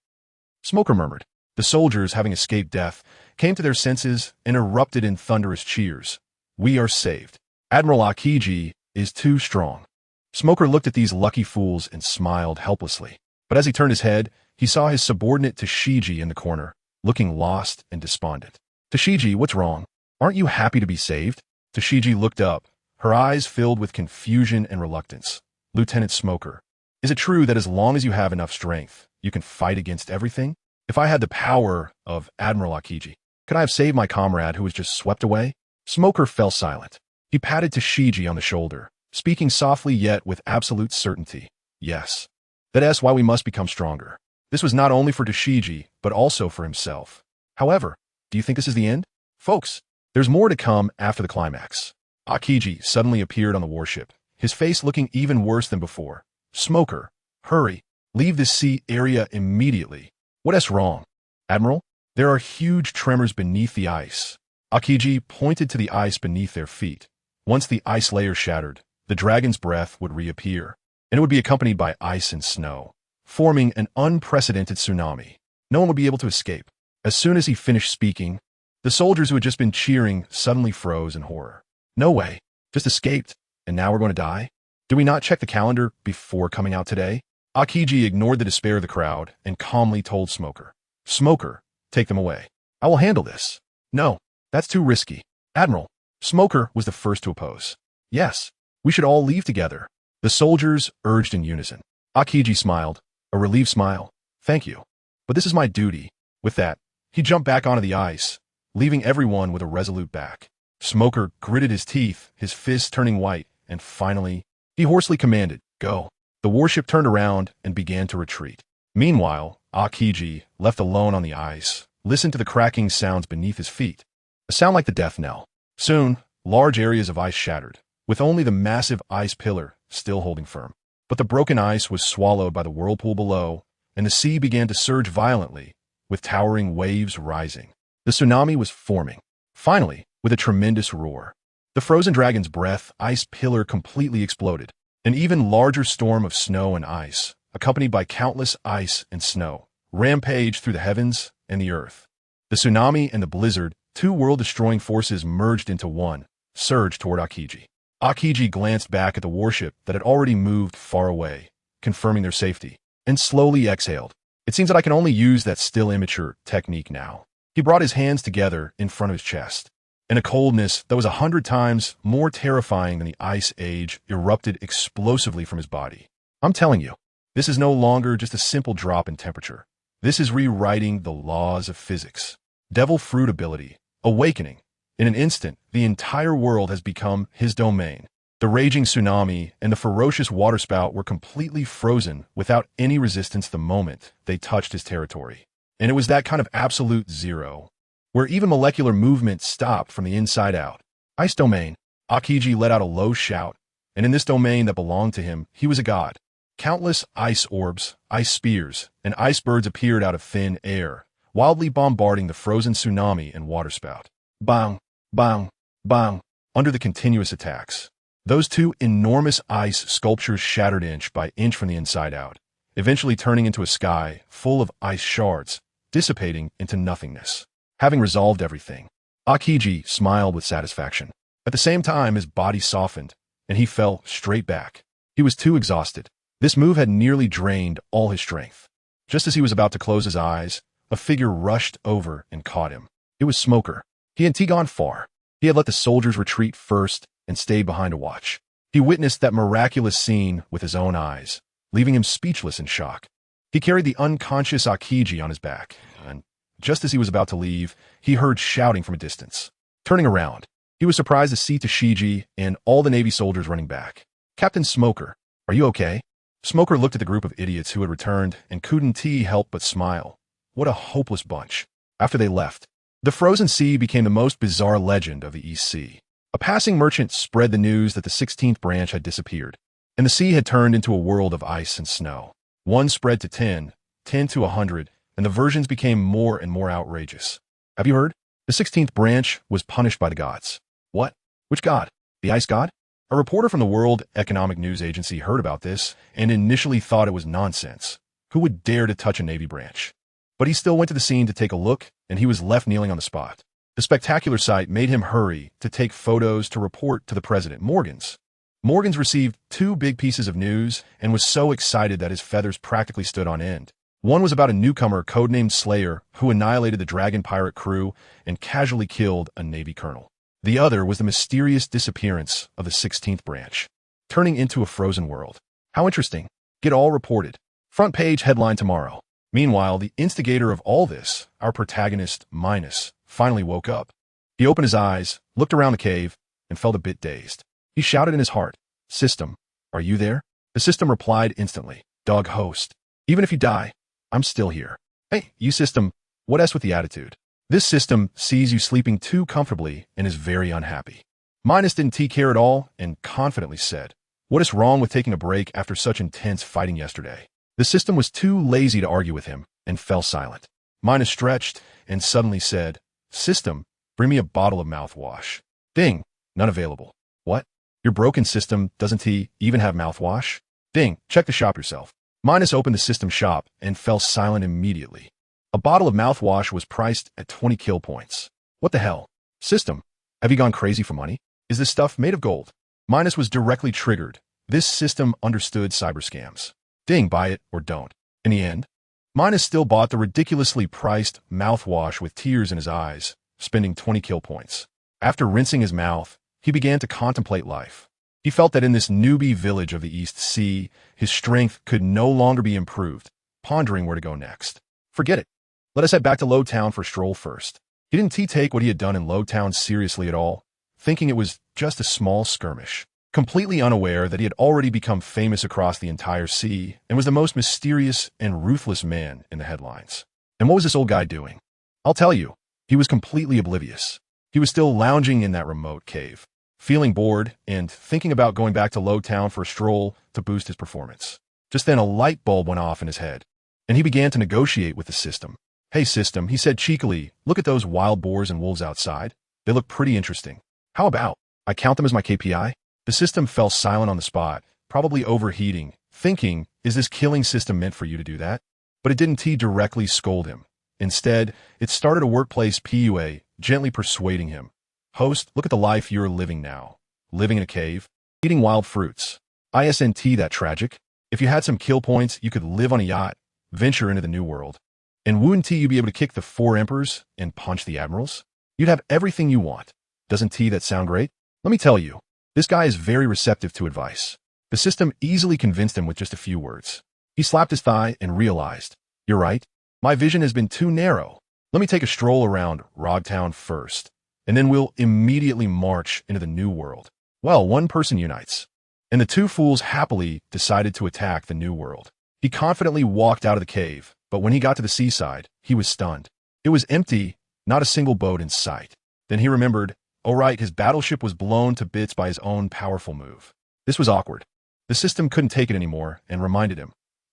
Smoker murmured. The soldiers, having escaped death, came to their senses and erupted in thunderous cheers. We are saved. Admiral Akiji is too strong. Smoker looked at these lucky fools and smiled helplessly. But as he turned his head, he saw his subordinate Tashiji in the corner, looking lost and despondent. Tashiji, what's wrong? Aren't you happy to be saved? Tashiji looked up, her eyes filled with confusion and reluctance. Lieutenant Smoker, is it true that as long as you have enough strength, you can fight against everything? If I had the power of Admiral Akiji, could I have saved my comrade who was just swept away? Smoker fell silent. He patted Tashiji on the shoulder, speaking softly yet with absolute certainty. Yes. That's why we must become stronger. This was not only for Tashiji, but also for himself. However, do you think this is the end? Folks, there's more to come after the climax. Akiji suddenly appeared on the warship, his face looking even worse than before. Smoker, hurry, leave this sea area immediately. What's wrong? Admiral, there are huge tremors beneath the ice. Akiji pointed to the ice beneath their feet. Once the ice layer shattered, the dragon's breath would reappear, and it would be accompanied by ice and snow, forming an unprecedented tsunami. No one would be able to escape. As soon as he finished speaking, the soldiers who had just been cheering suddenly froze in horror. No way. Just escaped, and now we're going to die? Do we not check the calendar before coming out today? Akiji ignored the despair of the crowd and calmly told Smoker, Smoker, take them away. I will handle this. No, that's too risky. Admiral, Smoker was the first to oppose. Yes, we should all leave together. The soldiers urged in unison. Akiji smiled, a relieved smile. Thank you. But this is my duty. With that, he jumped back onto the ice, leaving everyone with a resolute back. Smoker gritted his teeth, his fists turning white, and finally, he hoarsely commanded, Go. The warship turned around and began to retreat. Meanwhile, Akiji, left alone on the ice, listened to the cracking sounds beneath his feet. A sound like the death knell. Soon, large areas of ice shattered, with only the massive ice pillar still holding firm. But the broken ice was swallowed by the whirlpool below, and the sea began to surge violently, with towering waves rising. The tsunami was forming. Finally, with a tremendous roar, the frozen dragon's breath ice pillar completely exploded. An even larger storm of snow and ice, accompanied by countless ice and snow, rampaged through the heavens and the earth. The tsunami and the blizzard, two world-destroying forces merged into one, surged toward Akiji. Akiji glanced back at the warship that had already moved far away, confirming their safety, and slowly exhaled. It seems that I can only use that still immature technique now. He brought his hands together in front of his chest, and a coldness that was 100 times more terrifying than the ice age erupted explosively from his body. I'm telling you, this is no longer just a simple drop in temperature. This is rewriting the laws of physics. Devil fruit ability, awakening. In an instant, the entire world has become his domain. The raging tsunami and the ferocious waterspout were completely frozen without any resistance the moment they touched his territory. And it was that kind of absolute zero, where even molecular movement stopped from the inside out. Ice domain. Akiji let out a low shout, and in this domain that belonged to him, he was a god. Countless ice orbs, ice spears, and icebergs appeared out of thin air, wildly bombarding the frozen tsunami and waterspout. Bang, bang, bang, under the continuous attacks. Those two enormous ice sculptures shattered inch by inch from the inside out, eventually turning into a sky full of ice shards, dissipating into nothingness. Having resolved everything, Akiji smiled with satisfaction. At the same time, his body softened, and he fell straight back. He was too exhausted. This move had nearly drained all his strength. Just as he was about to close his eyes, a figure rushed over and caught him. It was Smoker. He hadn't gone far. He had let the soldiers retreat first and stayed behind to watch. He witnessed that miraculous scene with his own eyes, leaving him speechless in shock. He carried the unconscious Akiji on his back, and just as he was about to leave, he heard shouting from a distance. Turning around, He was surprised to see Tashiji and all the Navy soldiers running back. "Captain Smoker, are you okay?" Smoker looked at the group of idiots who had returned and couldn't help but smile. What a hopeless bunch. After they left, the frozen sea became the most bizarre legend of the East Sea. A passing merchant spread the news that the 16th branch had disappeared, and the sea had turned into a world of ice and snow. One spread to 10, 10 to 100, and the versions became more and more outrageous. "Have you heard? The 16th branch was punished by the gods." "What? Which god? The ice god?" A reporter from the World Economic News Agency heard about this and initially thought it was nonsense. Who would dare to touch a Navy branch? But he still went to the scene to take a look, and he was left kneeling on the spot. The spectacular sight made him hurry to take photos to report to the president, Morgans. Morgans received 2 big pieces of news and was so excited that his feathers practically stood on end. One was about a newcomer codenamed Slayer who annihilated the Dragon pirate crew and casually killed a Navy colonel. The other was the mysterious disappearance of the 16th branch, turning into a frozen world. How interesting. Get all reported. Front page headline tomorrow. Meanwhile, the instigator of all this, our protagonist, Minos, finally woke up. He opened his eyes, looked around the cave, and felt a bit dazed. He shouted in his heart, "System, are you there?" The system replied instantly, "Dog host. Even if you die, I'm still here." "Hey, you system, what s with the attitude?" This system sees you sleeping too comfortably and is very unhappy. Minos didn't care at all and confidently said, "What is wrong with taking a break after such intense fighting yesterday?" The system was too lazy to argue with him and fell silent. Minos stretched and suddenly said, "System, bring me a bottle of mouthwash." Ding, none available. "What? Your broken system doesn't even have mouthwash?" Ding, check the shop yourself. Minos opened the system shop and fell silent immediately. A bottle of mouthwash was priced at 20 kill points. What the hell? System, have you gone crazy for money? Is this stuff made of gold? Minos was directly triggered. This system understood cyber scams. Ding, buy it or don't. In the end, Minos still bought the ridiculously priced mouthwash with tears in his eyes, spending 20 kill points. After rinsing his mouth, he began to contemplate life. He felt that in this newbie village of the East Sea, his strength could no longer be improved, pondering where to go next. Forget it. Let us head back to Lowtown for a stroll first. He didn't take what he had done in Lowtown seriously at all, thinking it was just a small skirmish, completely unaware that he had already become famous across the entire sea and was the most mysterious and ruthless man in the headlines. And what was this old guy doing? I'll tell you, he was completely oblivious. He was still lounging in that remote cave, feeling bored and thinking about going back to Lowtown for a stroll to boost his performance. Just then a light bulb went off in his head, and he began to negotiate with the system. "Hey system," he said cheekily, "look at those wild boars and wolves outside. They look pretty interesting. How about I count them as my KPI?" The system fell silent on the spot, probably overheating, thinking, is this killing system meant for you to do that? But it didn't directly scold him. Instead, it started a workplace PUA, gently persuading him. "Host, look at the life you're living now. Living in a cave, eating wild fruits. Isn't that tragic? If you had some kill points, you could live on a yacht, venture into the new world. And wouldn't you be able to kick the 4 emperors and punch the admirals? You'd have everything you want. Doesn't that sound great?" Let me tell you, this guy is very receptive to advice. The system easily convinced him with just a few words. He slapped his thigh and realized, "You're right. My vision has been too narrow. Let me take a stroll around Rogtown first, and then we'll immediately march into the new world." Well, one person unites, and the 2 fools happily decided to attack the new world. He confidently walked out of the cave, but when he got to the seaside, he was stunned. It was empty, not a single boat in sight. Then he remembered, oh right, his battleship was blown to bits by his own powerful move. This was awkward. The system couldn't take it anymore and reminded him,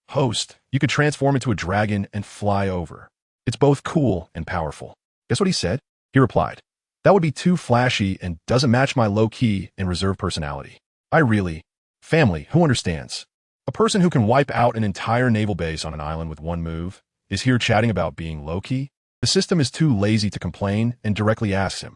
"Host, you could transform into a dragon and fly over. It's both cool and powerful." Guess what he said? He replied, "That would be too flashy and doesn't match my low-key and reserved personality. Family, who understands? A person who can wipe out an entire naval base on an island with one move is here chatting about being low-key?" The system is too lazy to complain and directly asks him,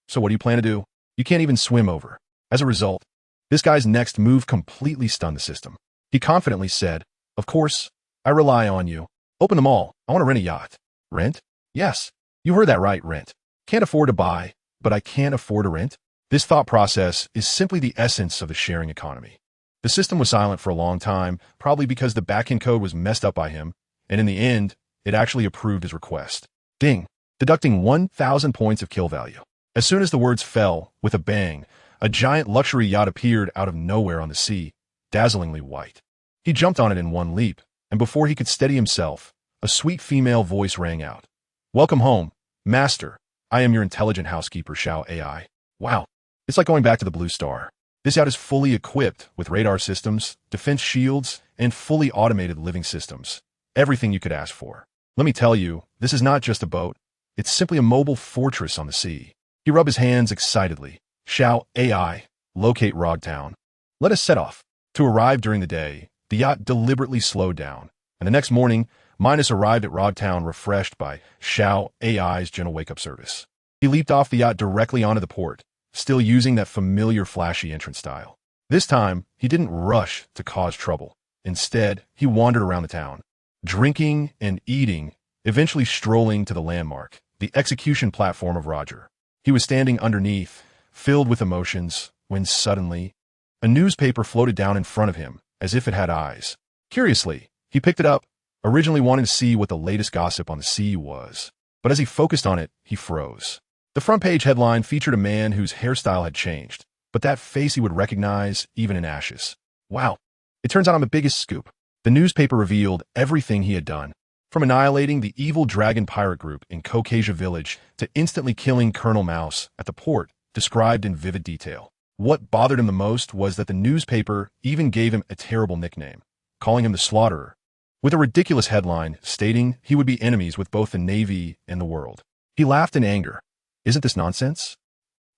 "So what do you plan to do? You can't even swim over." As a result, this guy's next move completely stunned the system. He confidently said, "Of course, I rely on you. Open them all. I want to rent a yacht." "Rent?" "Yes, you heard that right, rent. Can't afford to buy, but I can't afford to rent." This thought process is simply the essence of the sharing economy. The system was silent for a long time, probably because the backend code was messed up by him, and in the end, it actually approved his request. Ding, deducting 1,000 points of kill value. As soon as the words fell, with a bang, a giant luxury yacht appeared out of nowhere on the sea, dazzlingly white. He jumped on it in one leap, and before he could steady himself, a sweet female voice rang out. "Welcome home, Master. I am your intelligent housekeeper, Xiao AI. Wow, it's like going back to the Blue Star. This yacht is fully equipped with radar systems, defense shields, and fully automated living systems. Everything you could ask for. Let me tell you, this is not just a boat. It's simply a mobile fortress on the sea." He rubbed his hands excitedly. "Xiao AI, locate Rogtown. Let us set off." To arrive during the day, the yacht deliberately slowed down, and the next morning, Minos arrived at Rogtown refreshed by Xiao AI's gentle wake-up service. He leaped off the yacht directly onto the port, still using that familiar flashy entrance style. This time, he didn't rush to cause trouble. Instead, he wandered around the town, drinking and eating, eventually strolling to the landmark, the execution platform of Roger. He was standing underneath, filled with emotions, when suddenly, a newspaper floated down in front of him, as if it had eyes. Curiously, he picked it up, originally wanting to see what the latest gossip on the sea was. But as he focused on it, he froze. The front page headline featured a man whose hairstyle had changed, but that face he would recognize even in ashes. Wow. It turns out I'm the biggest scoop. The newspaper revealed everything he had done, from annihilating the evil dragon pirate group in Caucasia Village to instantly killing Colonel Mouse at the port, described in vivid detail. What bothered him the most was that the newspaper even gave him a terrible nickname, calling him the Slaughterer, with a ridiculous headline stating he would be enemies with both the Navy and the world. He laughed in anger. Isn't this nonsense?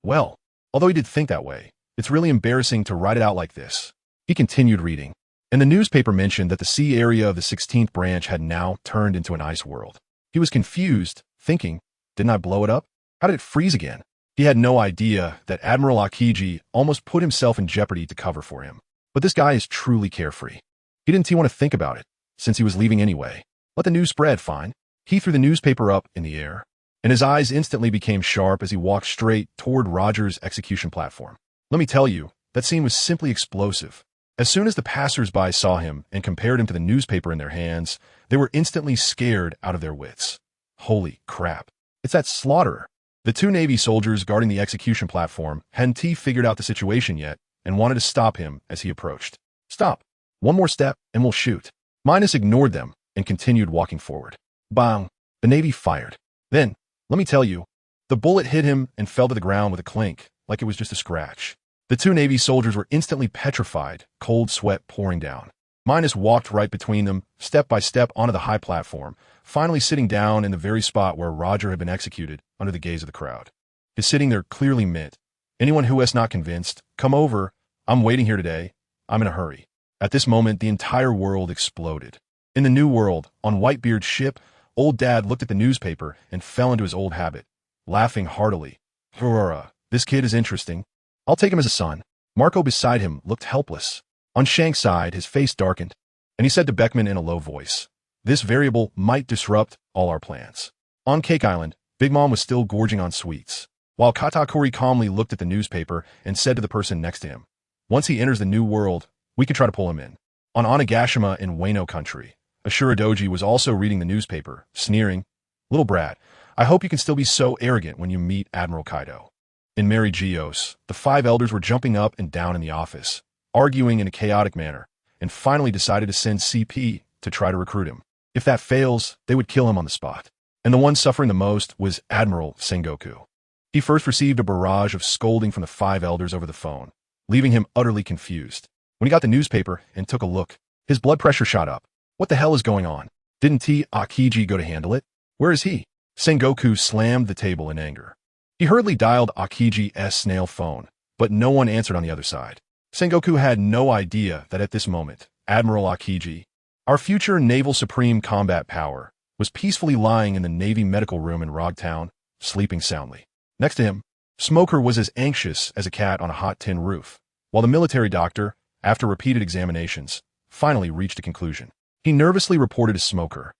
Well, although he did think that way, it's really embarrassing to write it out like this. He continued reading, and the newspaper mentioned that the sea area of the 16th branch had now turned into an ice world. He was confused, thinking, didn't I blow it up? How did it freeze again? He had no idea that Admiral Akiji almost put himself in jeopardy to cover for him. But this guy is truly carefree. He didn't want to think about it, since he was leaving anyway. Let the news spread, fine. He threw the newspaper up in the air, and his eyes instantly became sharp as he walked straight toward Roger's execution platform. Let me tell you, that scene was simply explosive. As soon as the passers-by saw him and compared him to the newspaper in their hands, they were instantly scared out of their wits. Holy crap. It's that Slaughterer. The two Navy soldiers guarding the execution platform hadn't figured out the situation yet and wanted to stop him as he approached. Stop. One more step and we'll shoot. Minos ignored them and continued walking forward. Bang. The Navy fired. Then, let me tell you, the bullet hit him and fell to the ground with a clink, like it was just a scratch. The two Navy soldiers were instantly petrified, cold sweat pouring down. Minos walked right between them, step by step onto the high platform, finally sitting down in the very spot where Roger had been executed under the gaze of the crowd. His sitting there clearly meant, anyone who is not convinced, come over, I'm waiting here today, I'm in a hurry. At this moment, the entire world exploded. In the new world, on Whitebeard's ship, old Dad looked at the newspaper and fell into his old habit, laughing heartily. Hurrah, this kid is interesting. I'll take him as a son. Marco beside him looked helpless. On Shank's side, his face darkened, and he said to Beckman in a low voice, this variable might disrupt all our plans. On Cake Island, Big Mom was still gorging on sweets, while Katakuri calmly looked at the newspaper and said to the person next to him, once he enters the new world, we could try to pull him in. On Onigashima in Wano country, Ashura Doji was also reading the newspaper, sneering, little brat, I hope you can still be so arrogant when you meet Admiral Kaido. In Mary Geos, the five elders were jumping up and down in the office, arguing in a chaotic manner, and finally decided to send CP to try to recruit him. If that fails, they would kill him on the spot. And the one suffering the most was Admiral Sengoku. He first received a barrage of scolding from the five elders over the phone, leaving him utterly confused. When he got the newspaper and took a look, his blood pressure shot up. What the hell is going on? Didn't Akiji go to handle it? Where is he? Sengoku slammed the table in anger. He hurriedly dialed Akiji's snail phone, but no one answered on the other side. Sengoku had no idea that at this moment, Admiral Akiji, our future naval supreme combat power, was peacefully lying in the Navy medical room in Rogtown, sleeping soundly. Next to him, Smoker was as anxious as a cat on a hot tin roof, while the military doctor, after repeated examinations, finally reached a conclusion. He nervously reported to Smoker,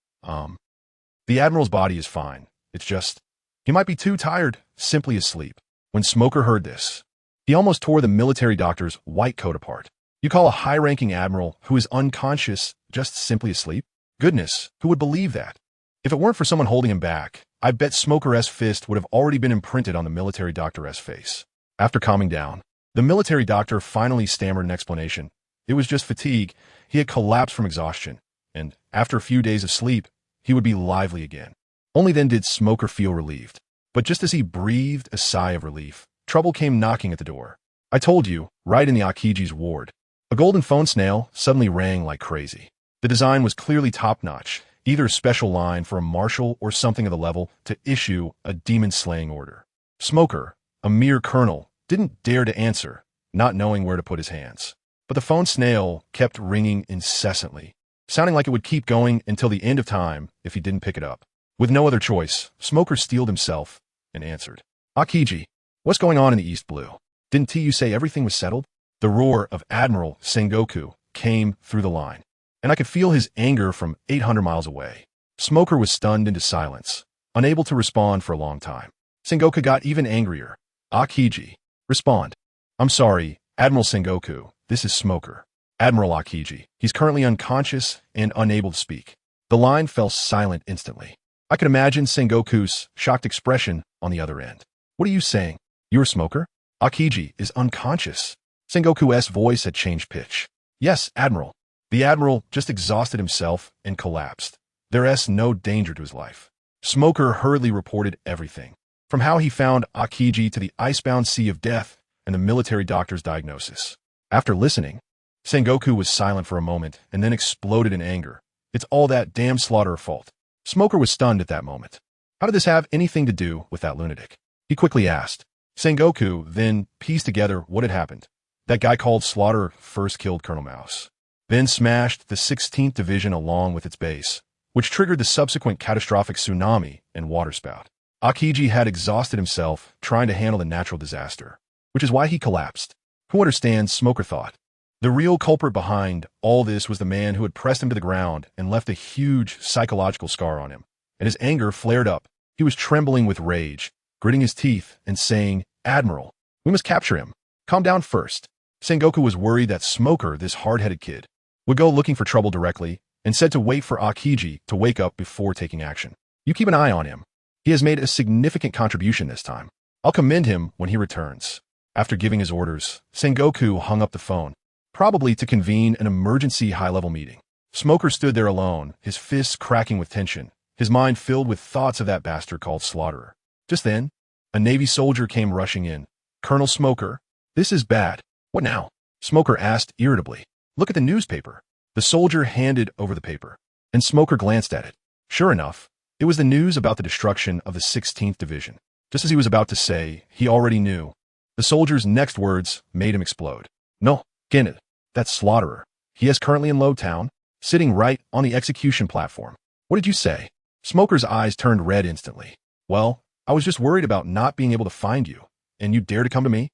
the Admiral's body is fine. It's just, he might be too tired, simply asleep. When Smoker heard this, he almost tore the military doctor's white coat apart. You call a high-ranking admiral who is unconscious just simply asleep? Goodness, who would believe that? If it weren't for someone holding him back, I bet Smoker-S fist would have already been imprinted on the military doctor-S face. After calming down, the military doctor finally stammered an explanation. It was just fatigue. He had collapsed from exhaustion, and after a few days of sleep, he would be lively again. Only then did Smoker feel relieved. But just as he breathed a sigh of relief, trouble came knocking at the door. I told you, right in the Akiji's ward. A golden phone snail suddenly rang like crazy. The design was clearly top-notch, either a special line for a marshal or something of the level to issue a demon-slaying order. Smoker, a mere colonel, didn't dare to answer, not knowing where to put his hands. But the phone snail kept ringing incessantly, sounding like it would keep going until the end of time if he didn't pick it up. With no other choice, Smoker steeled himself and answered. Akiji, what's going on in the East Blue? Didn't you say everything was settled? The roar of Admiral Sengoku came through the line, and I could feel his anger from 800 miles away. Smoker was stunned into silence, unable to respond for a long time. Sengoku got even angrier. Akiji, respond. I'm sorry, Admiral Sengoku, this is Smoker. Admiral Akiji, he's currently unconscious and unable to speak. The line fell silent instantly. I could imagine Sengoku's shocked expression on the other end. What are you saying? You're Smoker? Akiji is unconscious. Sengoku's voice had changed pitch. Yes, Admiral. The Admiral just exhausted himself and collapsed. There's no danger to his life. Smoker hurriedly reported everything, from how he found Akiji to the icebound sea of death and the military doctor's diagnosis. After listening, Sengoku was silent for a moment and then exploded in anger. It's all that damn Slaughterer fault. Smoker was stunned at that moment. How did this have anything to do with that lunatic? He quickly asked. Sengoku then pieced together what had happened. That guy called Slaughterer first killed Colonel Mouse, then smashed the 16th Division along with its base, which triggered the subsequent catastrophic tsunami and waterspout. Akiji had exhausted himself trying to handle the natural disaster, which is why he collapsed. Who understands, Smoker thought. The real culprit behind all this was the man who had pressed him to the ground and left a huge psychological scar on him. And his anger flared up. He was trembling with rage, gritting his teeth and saying, Admiral, we must capture him. Calm down first. Sengoku was worried that Smoker, this hard-headed kid, would go looking for trouble directly and said to wait for Akiji to wake up before taking action. You keep an eye on him. He has made a significant contribution this time. I'll commend him when he returns. After giving his orders, Sengoku hung up the phone, probably to convene an emergency high-level meeting. Smoker stood there alone, his fists cracking with tension, his mind filled with thoughts of that bastard called Slaughterer. Just then, a Navy soldier came rushing in. Colonel Smoker, this is bad. What now? Smoker asked irritably. Look at the newspaper. The soldier handed over the paper, and Smoker glanced at it. Sure enough, it was the news about the destruction of the 16th Division. Just as he was about to say, he already knew. The soldier's next words made him explode. No, Kenneth, that's Slaughterer. He is currently in Lowtown, sitting right on the execution platform. What did you say? Smoker's eyes turned red instantly. Well, I was just worried about not being able to find you, and you dare to come to me?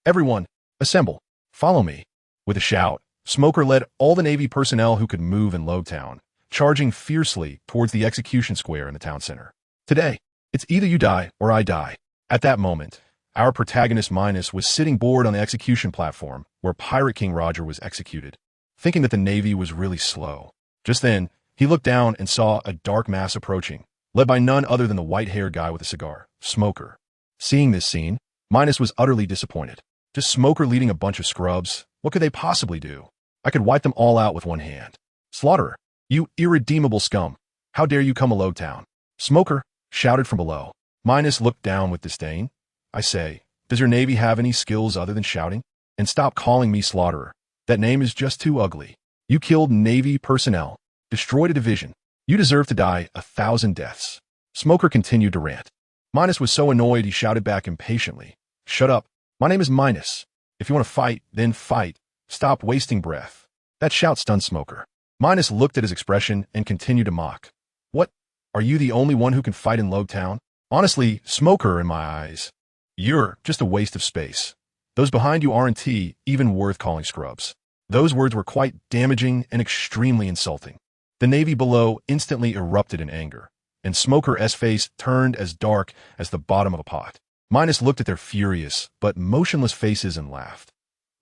Everyone, assemble. Follow me. With a shout, Smoker led all the Navy personnel who could move in Lowtown, charging fiercely towards the execution square in the town center. Today, it's either you die or I die. At that moment, our protagonist Minos was sitting bored on the execution platform where Pirate King Roger was executed, thinking that the Navy was really slow. Just then, he looked down and saw a dark mass approaching, led by none other than the white-haired guy with a cigar, Smoker. Seeing this scene, Minos was utterly disappointed. Just Smoker leading a bunch of scrubs. What could they possibly do? I could wipe them all out with one hand. Slaughterer, you irredeemable scum. How dare you come a Lowtown? Smoker shouted from below. Minos looked down with disdain. I say, does your Navy have any skills other than shouting? And stop calling me Slaughterer. That name is just too ugly. You killed Navy personnel, destroyed a division. You deserve to die 1,000 deaths. Smoker continued to rant. Minos was so annoyed he shouted back impatiently. Shut up. My name is Minos. If you want to fight, then fight. Stop wasting breath. That shout stunned Smoker. Minos looked at his expression and continued to mock. What? Are you the only one who can fight in Lowtown? Honestly, Smoker, in my eyes, you're just a waste of space. Those behind you aren't even worth calling scrubs. Those words were quite damaging and extremely insulting. The Navy below instantly erupted in anger, and Smoker's face turned as dark as the bottom of a pot. Minos looked at their furious but motionless faces and laughed.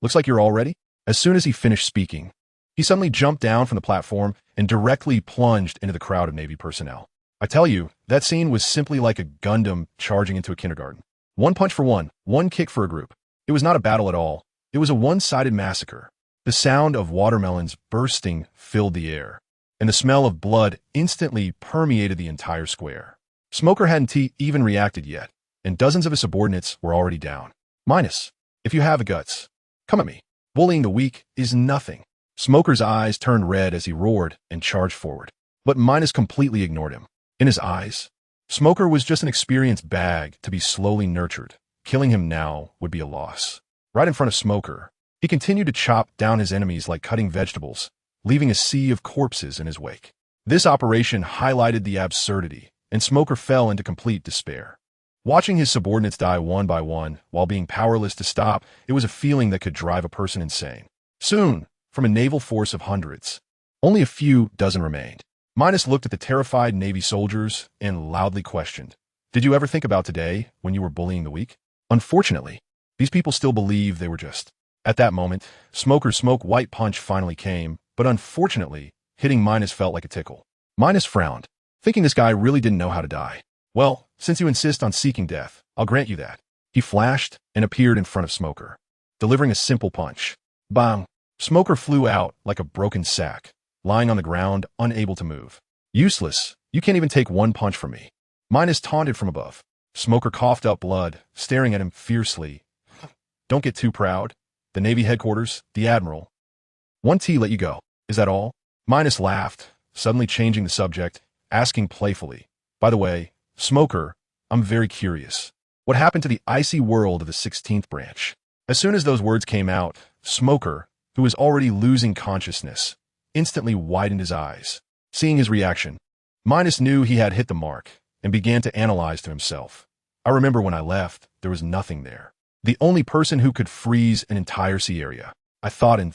Looks like you're all ready? As soon as he finished speaking, he suddenly jumped down from the platform and directly plunged into the crowd of Navy personnel. I tell you, that scene was simply like a Gundam charging into a kindergarten. One punch for one kick for a group. It was not a battle at all. It was a one-sided massacre. The sound of watermelons bursting filled the air, and the smell of blood instantly permeated the entire square. Smoker hadn't even reacted yet, and dozens of his subordinates were already down. Minos, if you have the guts, come at me. Bullying the weak is nothing. Smoker's eyes turned red as he roared and charged forward. But Minos completely ignored him. In his eyes, Smoker was just an experienced bag to be slowly nurtured. Killing him now would be a loss. Right in front of Smoker, he continued to chop down his enemies like cutting vegetables, leaving a sea of corpses in his wake. This operation highlighted the absurdity, and Smoker fell into complete despair. Watching his subordinates die one by one while being powerless to stop, it was a feeling that could drive a person insane. Soon, from a naval force of hundreds, only a few dozen remained. Minos looked at the terrified Navy soldiers and loudly questioned, "Did you ever think about today when you were bullying the weak?" Unfortunately, these people still believe they were just. At that moment, Smoker's smoke-white punch finally came, but unfortunately, hitting Minos felt like a tickle. Minos frowned, thinking this guy really didn't know how to die. "Well, since you insist on seeking death, I'll grant you that." He flashed and appeared in front of Smoker, delivering a simple punch. Bang! Smoker flew out like a broken sack, lying on the ground, unable to move. "Useless. You can't even take one punch from me." Minos taunted from above. Smoker coughed up blood, staring at him fiercely. "Don't get too proud. The Navy headquarters, the Admiral. One T let you go. Is that all?" Minos laughed, suddenly changing the subject, asking playfully, "By the way, Smoker, I'm very curious. What happened to the icy world of the 16th branch?" As soon as those words came out, Smoker, who was already losing consciousness, instantly widened his eyes. Seeing his reaction, Minos knew he had hit the mark and began to analyze to himself. "I remember when I left, there was nothing there. The only person who could freeze an entire sea area. I thought, and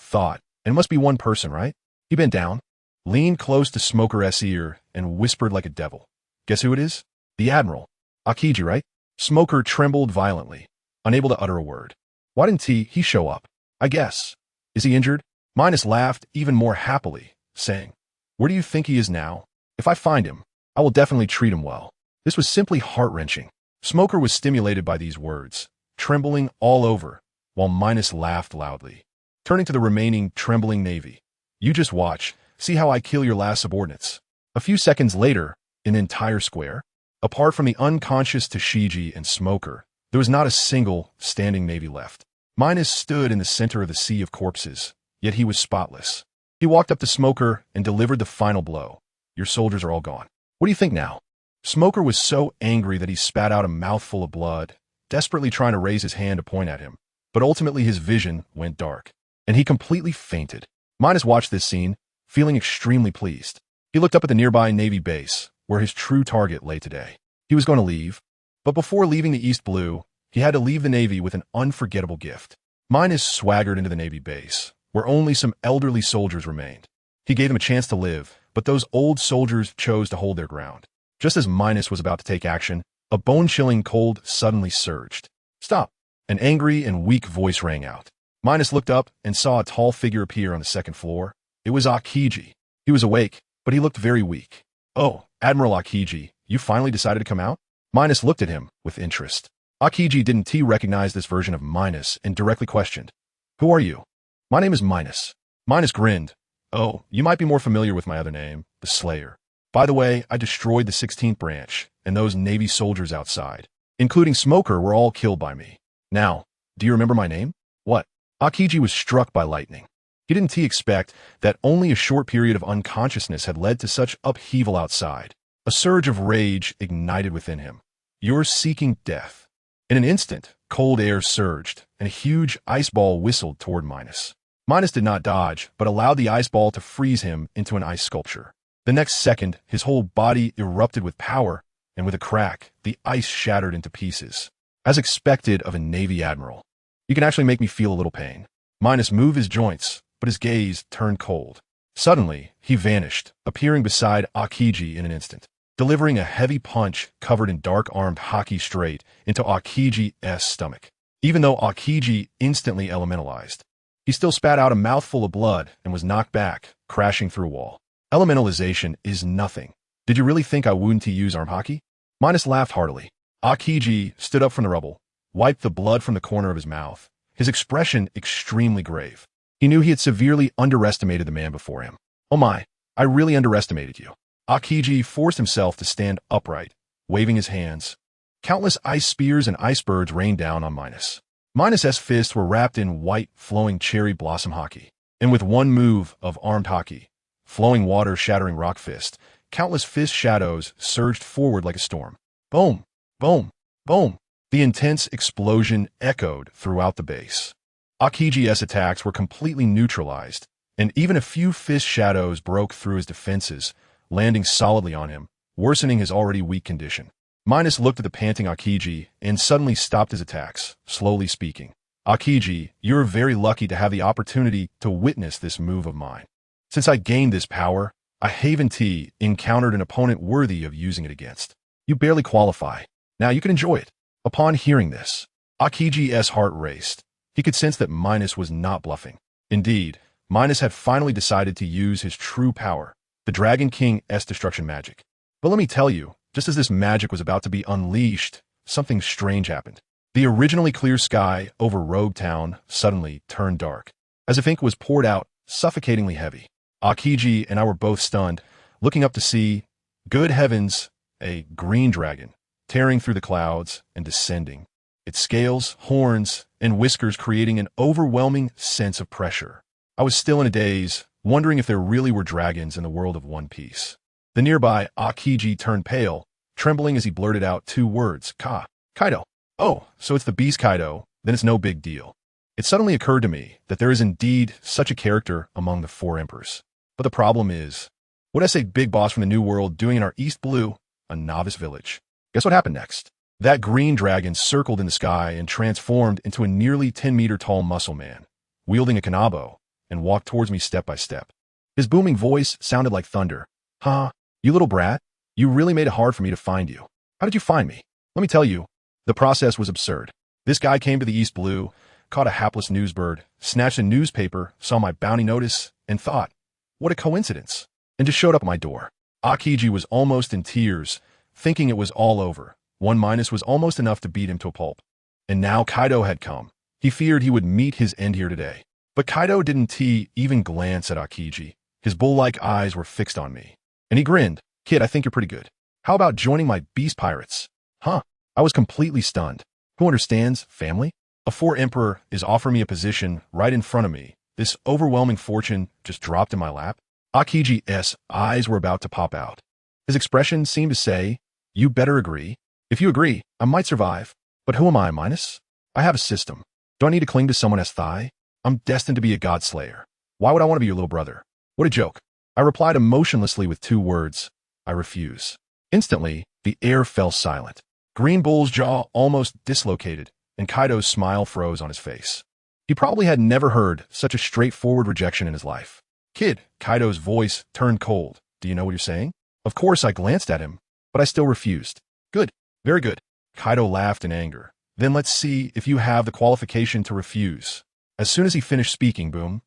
it must be one person, right?" He bent down, leaned close to Smoker's ear, and whispered like a devil, "Guess who it is? The Admiral. Aokiji, right?" Smoker trembled violently, unable to utter a word. "Why didn't he show up? I guess. Is he injured?" Minos laughed even more happily, saying, "Where do you think he is now? If I find him, I will definitely treat him well." This was simply heart-wrenching. Smoker was stimulated by these words, trembling all over, while Minos laughed loudly. Turning to the remaining trembling Navy, "You just watch, see how I kill your last subordinates." A few seconds later, in the entire square, apart from the unconscious Tashigi and Smoker, there was not a single standing Navy left. Minos stood in the center of the sea of corpses, yet he was spotless. He walked up to Smoker and delivered the final blow. "Your soldiers are all gone. What do you think now?" Smoker was so angry that he spat out a mouthful of blood, desperately trying to raise his hand to point at him, but ultimately his vision went dark, and he completely fainted. Minos watched this scene, feeling extremely pleased. He looked up at the nearby Navy base, where his true target lay today. He was going to leave, but before leaving the East Blue, he had to leave the Navy with an unforgettable gift. Minos swaggered into the Navy base, where only some elderly soldiers remained. He gave them a chance to live, but those old soldiers chose to hold their ground. Just as Minos was about to take action, a bone-chilling cold suddenly surged. "Stop!" An angry and weak voice rang out. Minos looked up and saw a tall figure appear on the second floor. It was Aokiji. He was awake, but he looked very weak. "Oh, Admiral Aokiji, you finally decided to come out?" Minos looked at him with interest. Aokiji didn't recognize this version of Minos and directly questioned, "Who are you?" "My name is Minos." Minos grinned. "Oh, you might be more familiar with my other name, the Slayer. By the way, I destroyed the 16th branch, and those Navy soldiers outside, including Smoker, were all killed by me. Now, do you remember my name?" "What?" Aokiji was struck by lightning. He didn't expect that only a short period of unconsciousness had led to such upheaval outside. A surge of rage ignited within him. "You're seeking death." In an instant, cold air surged, and a huge ice ball whistled toward Minos. Minos did not dodge, but allowed the ice ball to freeze him into an ice sculpture. The next second, his whole body erupted with power, and with a crack, the ice shattered into pieces. As expected of a Navy admiral. "You can actually make me feel a little pain." Minos moved his joints, but his gaze turned cold. Suddenly, he vanished, appearing beside Aokiji in an instant, delivering a heavy punch covered in dark-armed haki straight into Aokiji's stomach. Even though Aokiji instantly elementalized, he still spat out a mouthful of blood and was knocked back, crashing through a wall. Elementalization is nothing. Did you really think I wouldn't use arm hockey? Minos laughed heartily. Akiji stood up from the rubble, wiped the blood from the corner of his mouth, his expression extremely grave. He knew he had severely underestimated the man before him. Oh my, I really underestimated you. Akiji forced himself to stand upright, waving his hands. Countless ice spears and icebergs rained down on Minos. Minos' fists were wrapped in white, flowing cherry blossom hockey. And with one move of armed hockey, flowing water shattering rock fist, countless fist shadows surged forward like a storm. Boom, boom, boom. The intense explosion echoed throughout the base. Akiji's attacks were completely neutralized, and even a few fist shadows broke through his defenses, landing solidly on him, worsening his already weak condition. Minos looked at the panting Akiji and suddenly stopped his attacks, slowly speaking. Akiji, you're very lucky to have the opportunity to witness this move of mine. Since I gained this power, I haven't encountered an opponent worthy of using it against. You barely qualify. Now you can enjoy it. Upon hearing this, Akiji's heart raced. He could sense that Minos was not bluffing. Indeed, Minos had finally decided to use his true power, the Dragon King's destruction magic. But let me tell you, just as this magic was about to be unleashed, something strange happened. The originally clear sky over Rogue Town suddenly turned dark, as if ink was poured out, suffocatingly heavy. Akiji and I were both stunned, looking up to see, good heavens, a green dragon, tearing through the clouds and descending, its scales, horns, and whiskers creating an overwhelming sense of pressure. I was still in a daze, wondering if there really were dragons in the world of One Piece. The nearby Akiji turned pale, trembling as he blurted out two words, Kaido. Oh, so it's the Beast Kaido, then it's no big deal. It suddenly occurred to me that there is indeed such a character among the four emperors. But the problem is, what I say big boss from the New World doing in our East Blue, a novice village? Guess what happened next? That green dragon circled in the sky and transformed into a nearly 10-meter tall muscle man, wielding a kanabo, and walked towards me step by step. His booming voice sounded like thunder. Huh, you little brat, you really made it hard for me to find you. How did you find me? Let me tell you, the process was absurd. This guy came to the East Blue, caught a hapless newsbird, snatched a newspaper, saw my bounty notice, and thought, what a coincidence, and just showed up at my door. Akiji was almost in tears, thinking it was all over. One Minos was almost enough to beat him to a pulp. And now Kaido had come. He feared he would meet his end here today. But Kaido didn't even glance at Akiji. His bull-like eyes were fixed on me. And he grinned. Kid, I think you're pretty good. How about joining my beast pirates? Huh? I was completely stunned. Who understands, family? A four-emperor is offering me a position right in front of me. This overwhelming fortune just dropped in my lap. Akiji's eyes were about to pop out. His expression seemed to say, you better agree. If you agree, I might survive. But who am I, Minos? I have a system. Do I need to cling to someone's thigh? I'm destined to be a god slayer. Why would I want to be your little brother? What a joke. I replied emotionlessly with two words. I refuse. Instantly, the air fell silent. Green Bull's jaw almost dislocated, and Kaido's smile froze on his face. He probably had never heard such a straightforward rejection in his life. Kid, Kaido's voice turned cold. Do you know what you're saying? Of course, I glanced at him, but I still refused. Good. Very good. Kaido laughed in anger. Then let's see if you have the qualification to refuse. As soon as he finished speaking, boom,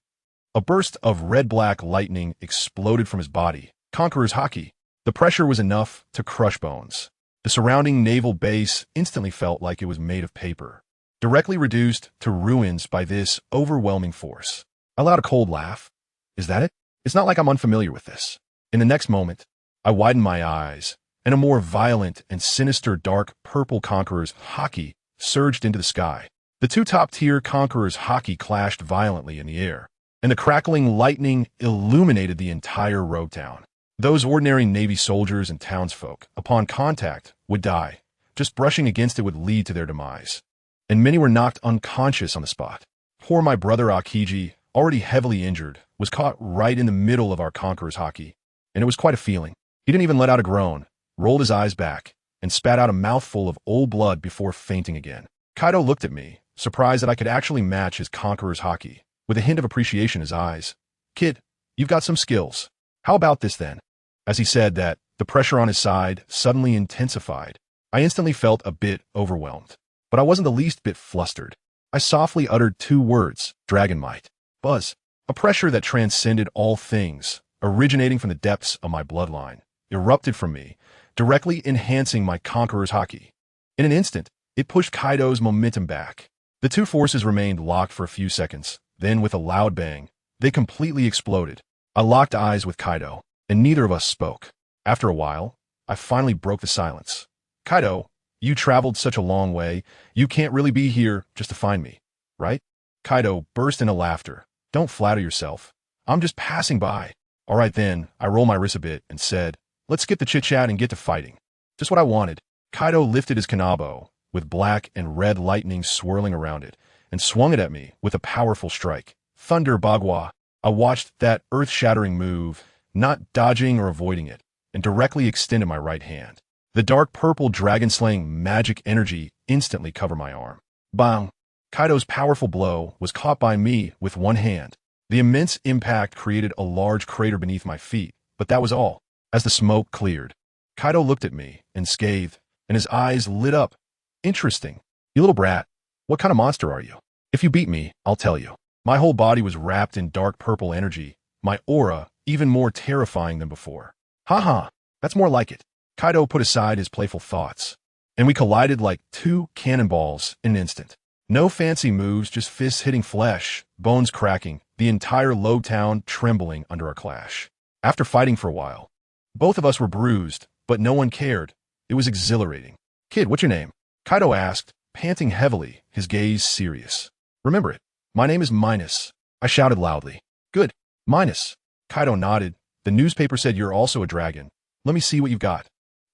a burst of red-black lightning exploded from his body. Conqueror's Haki. The pressure was enough to crush bones. The surrounding naval base instantly felt like it was made of paper, directly reduced to ruins by this overwhelming force. I allowed a cold laugh. Is that it? It's not like I'm unfamiliar with this. In the next moment, I widened my eyes, and a more violent and sinister dark purple Conqueror's Haki surged into the sky. The two top-tier Conqueror's Haki clashed violently in the air, and the crackling lightning illuminated the entire Rogue Town. Those ordinary Navy soldiers and townsfolk, upon contact, would die. Just brushing against it would lead to their demise. And many were knocked unconscious on the spot. Poor my brother Akiji, already heavily injured, was caught right in the middle of our Conqueror's Haki. And it was quite a feeling. He didn't even let out a groan, rolled his eyes back, and spat out a mouthful of old blood before fainting again. Kaido looked at me, surprised that I could actually match his Conqueror's Haki, with a hint of appreciation in his eyes. Kid, you've got some skills. How about this then? As he said that, the pressure on his side suddenly intensified. I instantly felt a bit overwhelmed, but I wasn't the least bit flustered. I softly uttered two words, Dragon Might. Buzz. A pressure that transcended all things, originating from the depths of my bloodline, erupted from me, directly enhancing my conqueror's haki. In an instant, it pushed Kaido's momentum back. The two forces remained locked for a few seconds, then with a loud bang, they completely exploded. I locked eyes with Kaido, and neither of us spoke. After a while, I finally broke the silence. Kaido, you traveled such a long way, you can't really be here just to find me, right? Kaido burst into laughter. Don't flatter yourself. I'm just passing by. All right then, I rolled my wrist a bit and said, let's skip the chit-chat and get to fighting. Just what I wanted. Kaido lifted his kanabo, with black and red lightning swirling around it, and swung it at me with a powerful strike. Thunder Bagua. I watched that earth-shattering move, not dodging or avoiding it, and directly extended my right hand. The dark purple dragon-slaying magic energy instantly covered my arm. Bang! Kaido's powerful blow was caught by me with one hand. The immense impact created a large crater beneath my feet, but that was all. As the smoke cleared, Kaido looked at me and scathed, and his eyes lit up. Interesting. You little brat. What kind of monster are you? If you beat me, I'll tell you. My whole body was wrapped in dark purple energy, my aura even more terrifying than before. Haha, that's more like it. Kaido put aside his playful thoughts, and we collided like two cannonballs in an instant. No fancy moves, just fists hitting flesh, bones cracking, the entire low town trembling under our clash. After fighting for a while, both of us were bruised, but no one cared. It was exhilarating. Kid, what's your name? Kaido asked, panting heavily, his gaze serious. Remember it. My name is Minos. I shouted loudly. Good. Minos. Kaido nodded. The newspaper said you're also a dragon. Let me see what you've got.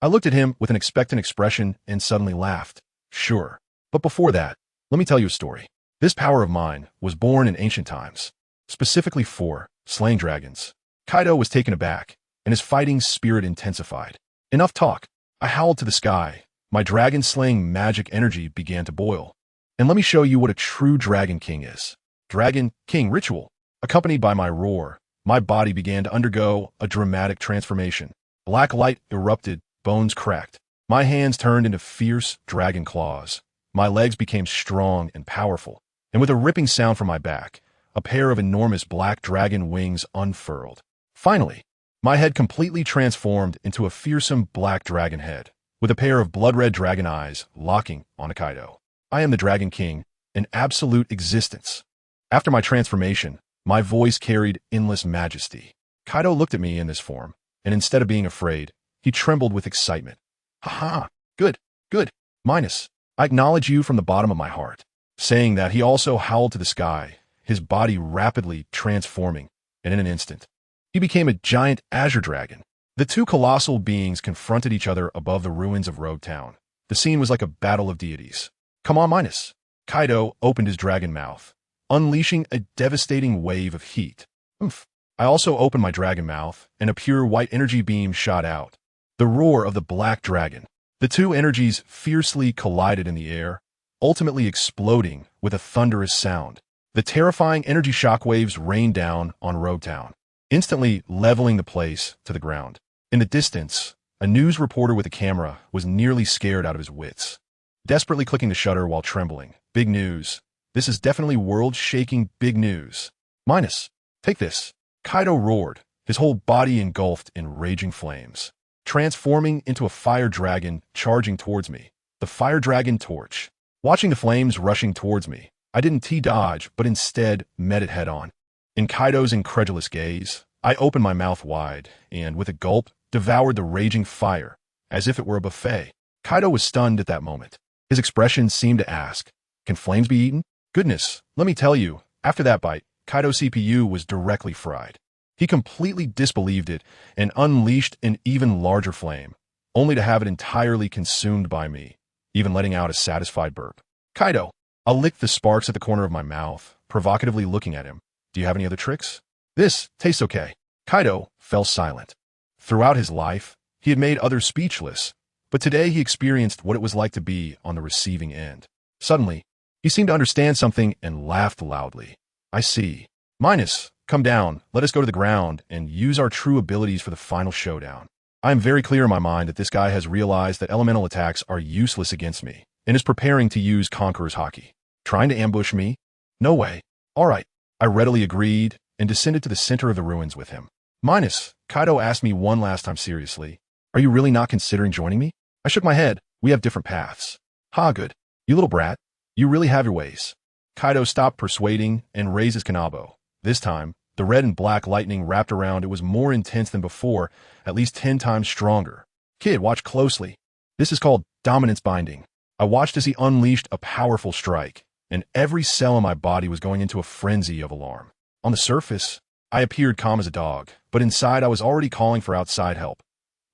I looked at him with an expectant expression and suddenly laughed. Sure. But before that, let me tell you a story. This power of mine was born in ancient times, specifically for slaying dragons. Kaido was taken aback, and his fighting spirit intensified. Enough talk. I howled to the sky. My dragon-slaying magic energy began to boil. And let me show you what a true Dragon King is. Dragon King ritual. Accompanied by my roar, my body began to undergo a dramatic transformation. Black light erupted, bones cracked. My hands turned into fierce dragon claws. My legs became strong and powerful, and with a ripping sound from my back, a pair of enormous black dragon wings unfurled. Finally, my head completely transformed into a fearsome black dragon head, with a pair of blood-red dragon eyes locking on Kaido. I am the Dragon King, an absolute existence. After my transformation, my voice carried endless majesty. Kaido looked at me in this form, and instead of being afraid, he trembled with excitement. Ha! Good, good, Minos. I acknowledge you from the bottom of my heart. Saying that, he also howled to the sky, his body rapidly transforming, and in an instant, he became a giant azure dragon. The two colossal beings confronted each other above the ruins of Road Town. The scene was like a battle of deities. Come on, Minos. Kaido opened his dragon mouth, unleashing a devastating wave of heat. Oomph. I also opened my dragon mouth, and a pure white energy beam shot out. The roar of the black dragon. The two energies fiercely collided in the air, ultimately exploding with a thunderous sound. The terrifying energy shockwaves rained down on Road Town, instantly leveling the place to the ground. In the distance, a news reporter with a camera was nearly scared out of his wits, desperately clicking the shutter while trembling. Big news. This is definitely world-shaking big news. Minos, take this. Kaido roared, his whole body engulfed in raging flames, transforming into a fire dragon charging towards me. The fire dragon torch. Watching the flames rushing towards me, I didn't T-dodge, but instead met it head-on. In Kaido's incredulous gaze, I opened my mouth wide and, with a gulp, devoured the raging fire, as if it were a buffet. Kaido was stunned at that moment. His expression seemed to ask, can flames be eaten? Goodness, let me tell you, after that bite, Kaido's CPU was directly fried. He completely disbelieved it and unleashed an even larger flame, only to have it entirely consumed by me, even letting out a satisfied burp. Kaido, I licked the sparks at the corner of my mouth, provocatively looking at him. Do you have any other tricks? This tastes okay. Kaido fell silent. Throughout his life, he had made others speechless, but today he experienced what it was like to be on the receiving end. Suddenly, he seemed to understand something and laughed loudly. I see. Minos, come down, let us go to the ground and use our true abilities for the final showdown. I am very clear in my mind that this guy has realized that elemental attacks are useless against me and is preparing to use Conqueror's Haki. Trying to ambush me? No way. All right. I readily agreed and descended to the center of the ruins with him. Minos, Kaido asked me one last time seriously, Are you really not considering joining me? I shook my head. We have different paths. Ha, good. You little brat. You really have your ways. Kaido stopped persuading and raised his kanabo. This time, the red and black lightning wrapped around it was more intense than before, at least 10 times stronger. Kid, watch closely. This is called dominance binding. I watched as he unleashed a powerful strike, and every cell in my body was going into a frenzy of alarm. On the surface, I appeared calm as a dog, but inside I was already calling for outside help.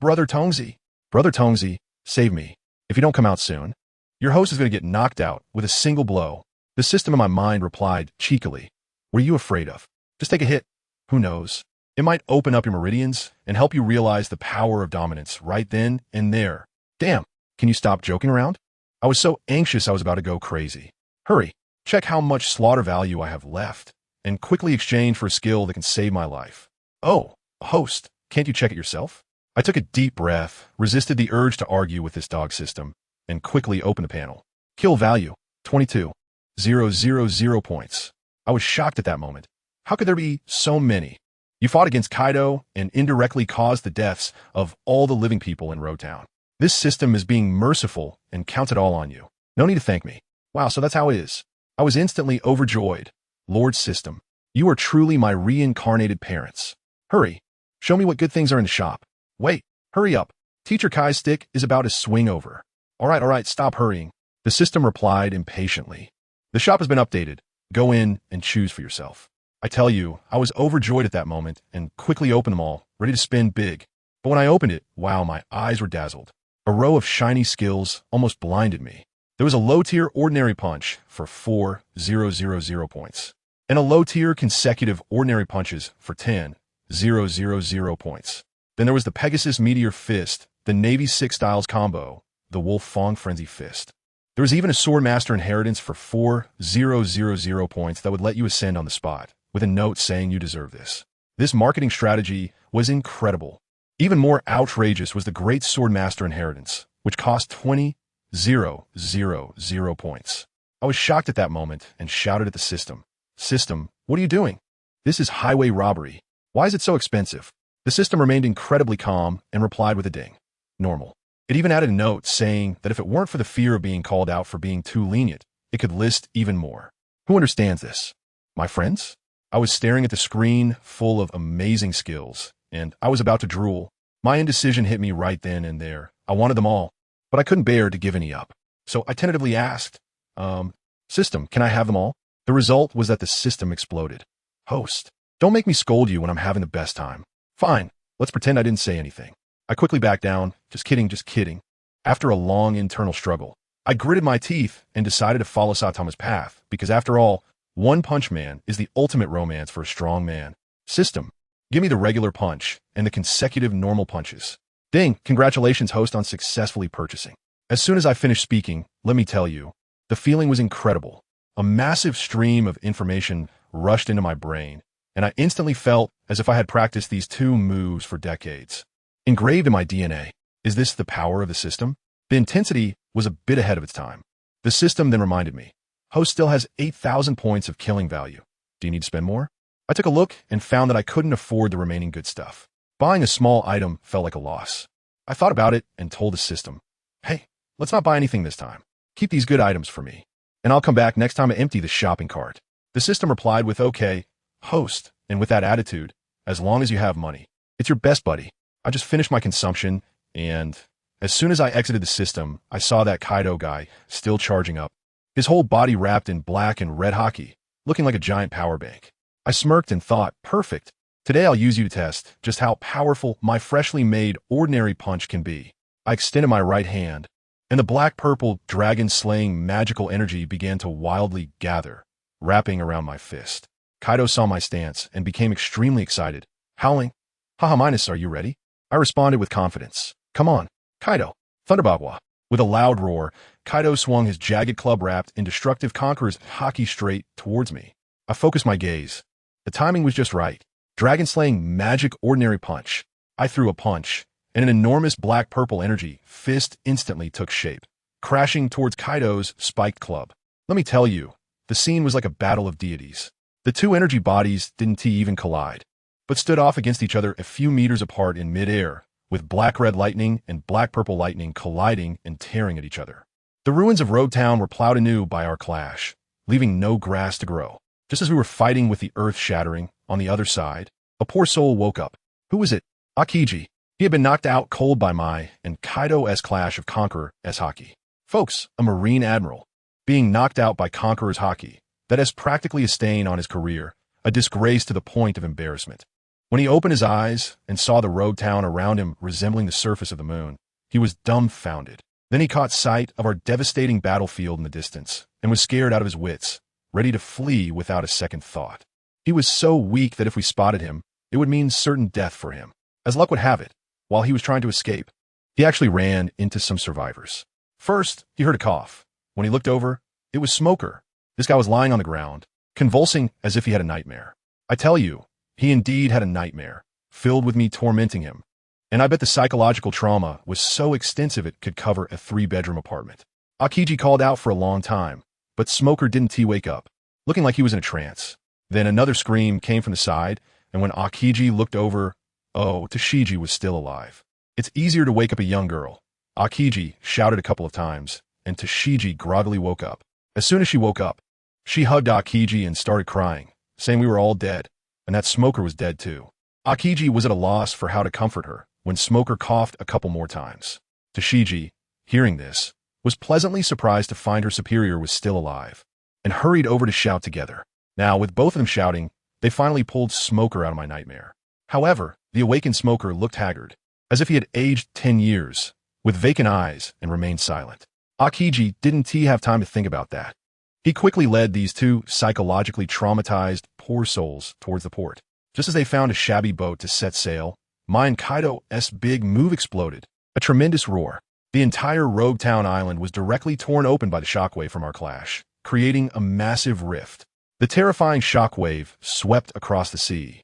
Brother Tongzi, save me. If you don't come out soon, your host is going to get knocked out with a single blow. The system in my mind replied cheekily. What are you afraid of? Just take a hit. Who knows? It might open up your meridians and help you realize the power of dominance right then and there. Damn, can you stop joking around? I was so anxious I was about to go crazy. Hurry, check how much slaughter value I have left, and quickly exchange for a skill that can save my life. Oh, host, can't you check it yourself? I took a deep breath, resisted the urge to argue with this dog system, and quickly opened the panel. Kill value, 22,000 points. I was shocked at that moment. How could there be so many? You fought against Kaido and indirectly caused the deaths of all the living people in Rotown. This system is being merciful and counted all on you. No need to thank me. Wow, so that's how it is. I was instantly overjoyed. Lord System, you are truly my reincarnated parents. Hurry, show me what good things are in the shop. Wait, hurry up. Teacher Kai's stick is about to swing over. All right, stop hurrying. The system replied impatiently. The shop has been updated. Go in and choose for yourself. I tell you, I was overjoyed at that moment and quickly opened them all, ready to spin big. But when I opened it, wow, my eyes were dazzled. A row of shiny skills almost blinded me. There was a low-tier ordinary punch for 4,000 points, and a low-tier consecutive ordinary punches for 10,000 points. Then there was the Pegasus Meteor Fist, the Navy Six Styles combo, the Wolf Fong Frenzy Fist. There was even a Swordmaster Inheritance for 4,000 points that would let you ascend on the spot, with a note saying you deserve this. This marketing strategy was incredible. Even more outrageous was the Great Swordmaster Inheritance, which cost 20,000 points. I was shocked at that moment and shouted at the system. System, what are you doing? This is highway robbery. Why is it so expensive? The system remained incredibly calm and replied with a ding. Normal. It even added a note saying that if it weren't for the fear of being called out for being too lenient, it could list even more. Who understands this? My friends? I was staring at the screen full of amazing skills, and I was about to drool. My indecision hit me right then and there. I wanted them all, but I couldn't bear to give any up. So I tentatively asked, System, can I have them all? The result was that the system exploded. Host, don't make me scold you when I'm having the best time. Fine, let's pretend I didn't say anything. I quickly backed down. Just kidding. After a long internal struggle, I gritted my teeth and decided to follow Saitama's path, because after all, One Punch Man is the ultimate romance for a strong man. System, give me the regular punch and the consecutive normal punches. Ding, congratulations host on successfully purchasing. As soon as I finished speaking, let me tell you, the feeling was incredible. A massive stream of information rushed into my brain, and I instantly felt as if I had practiced these two moves for decades. Engraved in my DNA, is this the power of the system? The intensity was a bit ahead of its time. The system then reminded me, host still has 8,000 points of killing value. Do you need to spend more? I took a look and found that I couldn't afford the remaining good stuff. Buying a small item felt like a loss. I thought about it and told the system, hey, let's not buy anything this time. Keep these good items for me, and I'll come back next time I empty the shopping cart. The system replied with, okay, host, and with that attitude, as long as you have money. It's your best buddy. I just finished my consumption, and as soon as I exited the system, I saw that Kaido guy still charging up, his whole body wrapped in black and red hockey, looking like a giant power bank. I smirked and thought, perfect. Today I'll use you to test just how powerful my freshly made ordinary punch can be. I extended my right hand, and the black-purple dragon-slaying magical energy began to wildly gather, wrapping around my fist. Kaido saw my stance and became extremely excited, howling, Haha Minos, are you ready? I responded with confidence. Come on, Kaido, Thunderbagwa. With a loud roar, Kaido swung his jagged club-wrapped, indestructible conqueror's hockey straight towards me. I focused my gaze. The timing was just right. Dragon-slaying magic ordinary punch. I threw a punch, and an enormous black-purple energy fist instantly took shape, crashing towards Kaido's spiked club. Let me tell you, the scene was like a battle of deities. The two energy bodies didn't even collide, but stood off against each other a few meters apart in midair, with black-red lightning and black-purple lightning colliding and tearing at each other. The ruins of Rogue Town were plowed anew by our clash, leaving no grass to grow. Just as we were fighting with the earth shattering, on the other side, a poor soul woke up. Who was it? Akiji. He had been knocked out cold by my and Kaido's clash of Conqueror's haki. Folks, a Marine Admiral, being knocked out by Conqueror's haki, that has practically a stain on his career, a disgrace to the point of embarrassment. When he opened his eyes and saw the road town around him resembling the surface of the moon, he was dumbfounded. Then he caught sight of our devastating battlefield in the distance and was scared out of his wits, ready to flee without a second thought. He was so weak that if we spotted him, it would mean certain death for him. As luck would have it, while he was trying to escape, he actually ran into some survivors. First, he heard a cough. When he looked over, it was Smoker. This guy was lying on the ground, convulsing as if he had a nightmare. I tell you, he indeed had a nightmare, filled with me tormenting him. And I bet the psychological trauma was so extensive it could cover a 3-bedroom apartment. Akiji called out for a long time, but Smoker didn't wake up, looking like he was in a trance. Then another scream came from the side, and when Akiji looked over, oh, Tashigi was still alive. It's easier to wake up a young girl. Akiji shouted a couple of times, and Tashigi groggily woke up. As soon as she woke up, she hugged Akiji and started crying, saying we were all dead, and that Smoker was dead too. Akiji was at a loss for how to comfort her when Smoker coughed a couple more times. Tashigi, hearing this, was pleasantly surprised to find her superior was still alive, and hurried over to shout together. Now, with both of them shouting, they finally pulled Smoker out of my nightmare. However, the awakened Smoker looked haggard, as if he had aged 10 years, with vacant eyes, and remained silent. Akiji didn't have time to think about that. He quickly led these two psychologically traumatized poor souls towards the port. Just as they found a shabby boat to set sail, mine Kaido's big move exploded. A tremendous roar. The entire Rogue Town Island was directly torn open by the shockwave from our clash, creating a massive rift. The terrifying shockwave swept across the sea,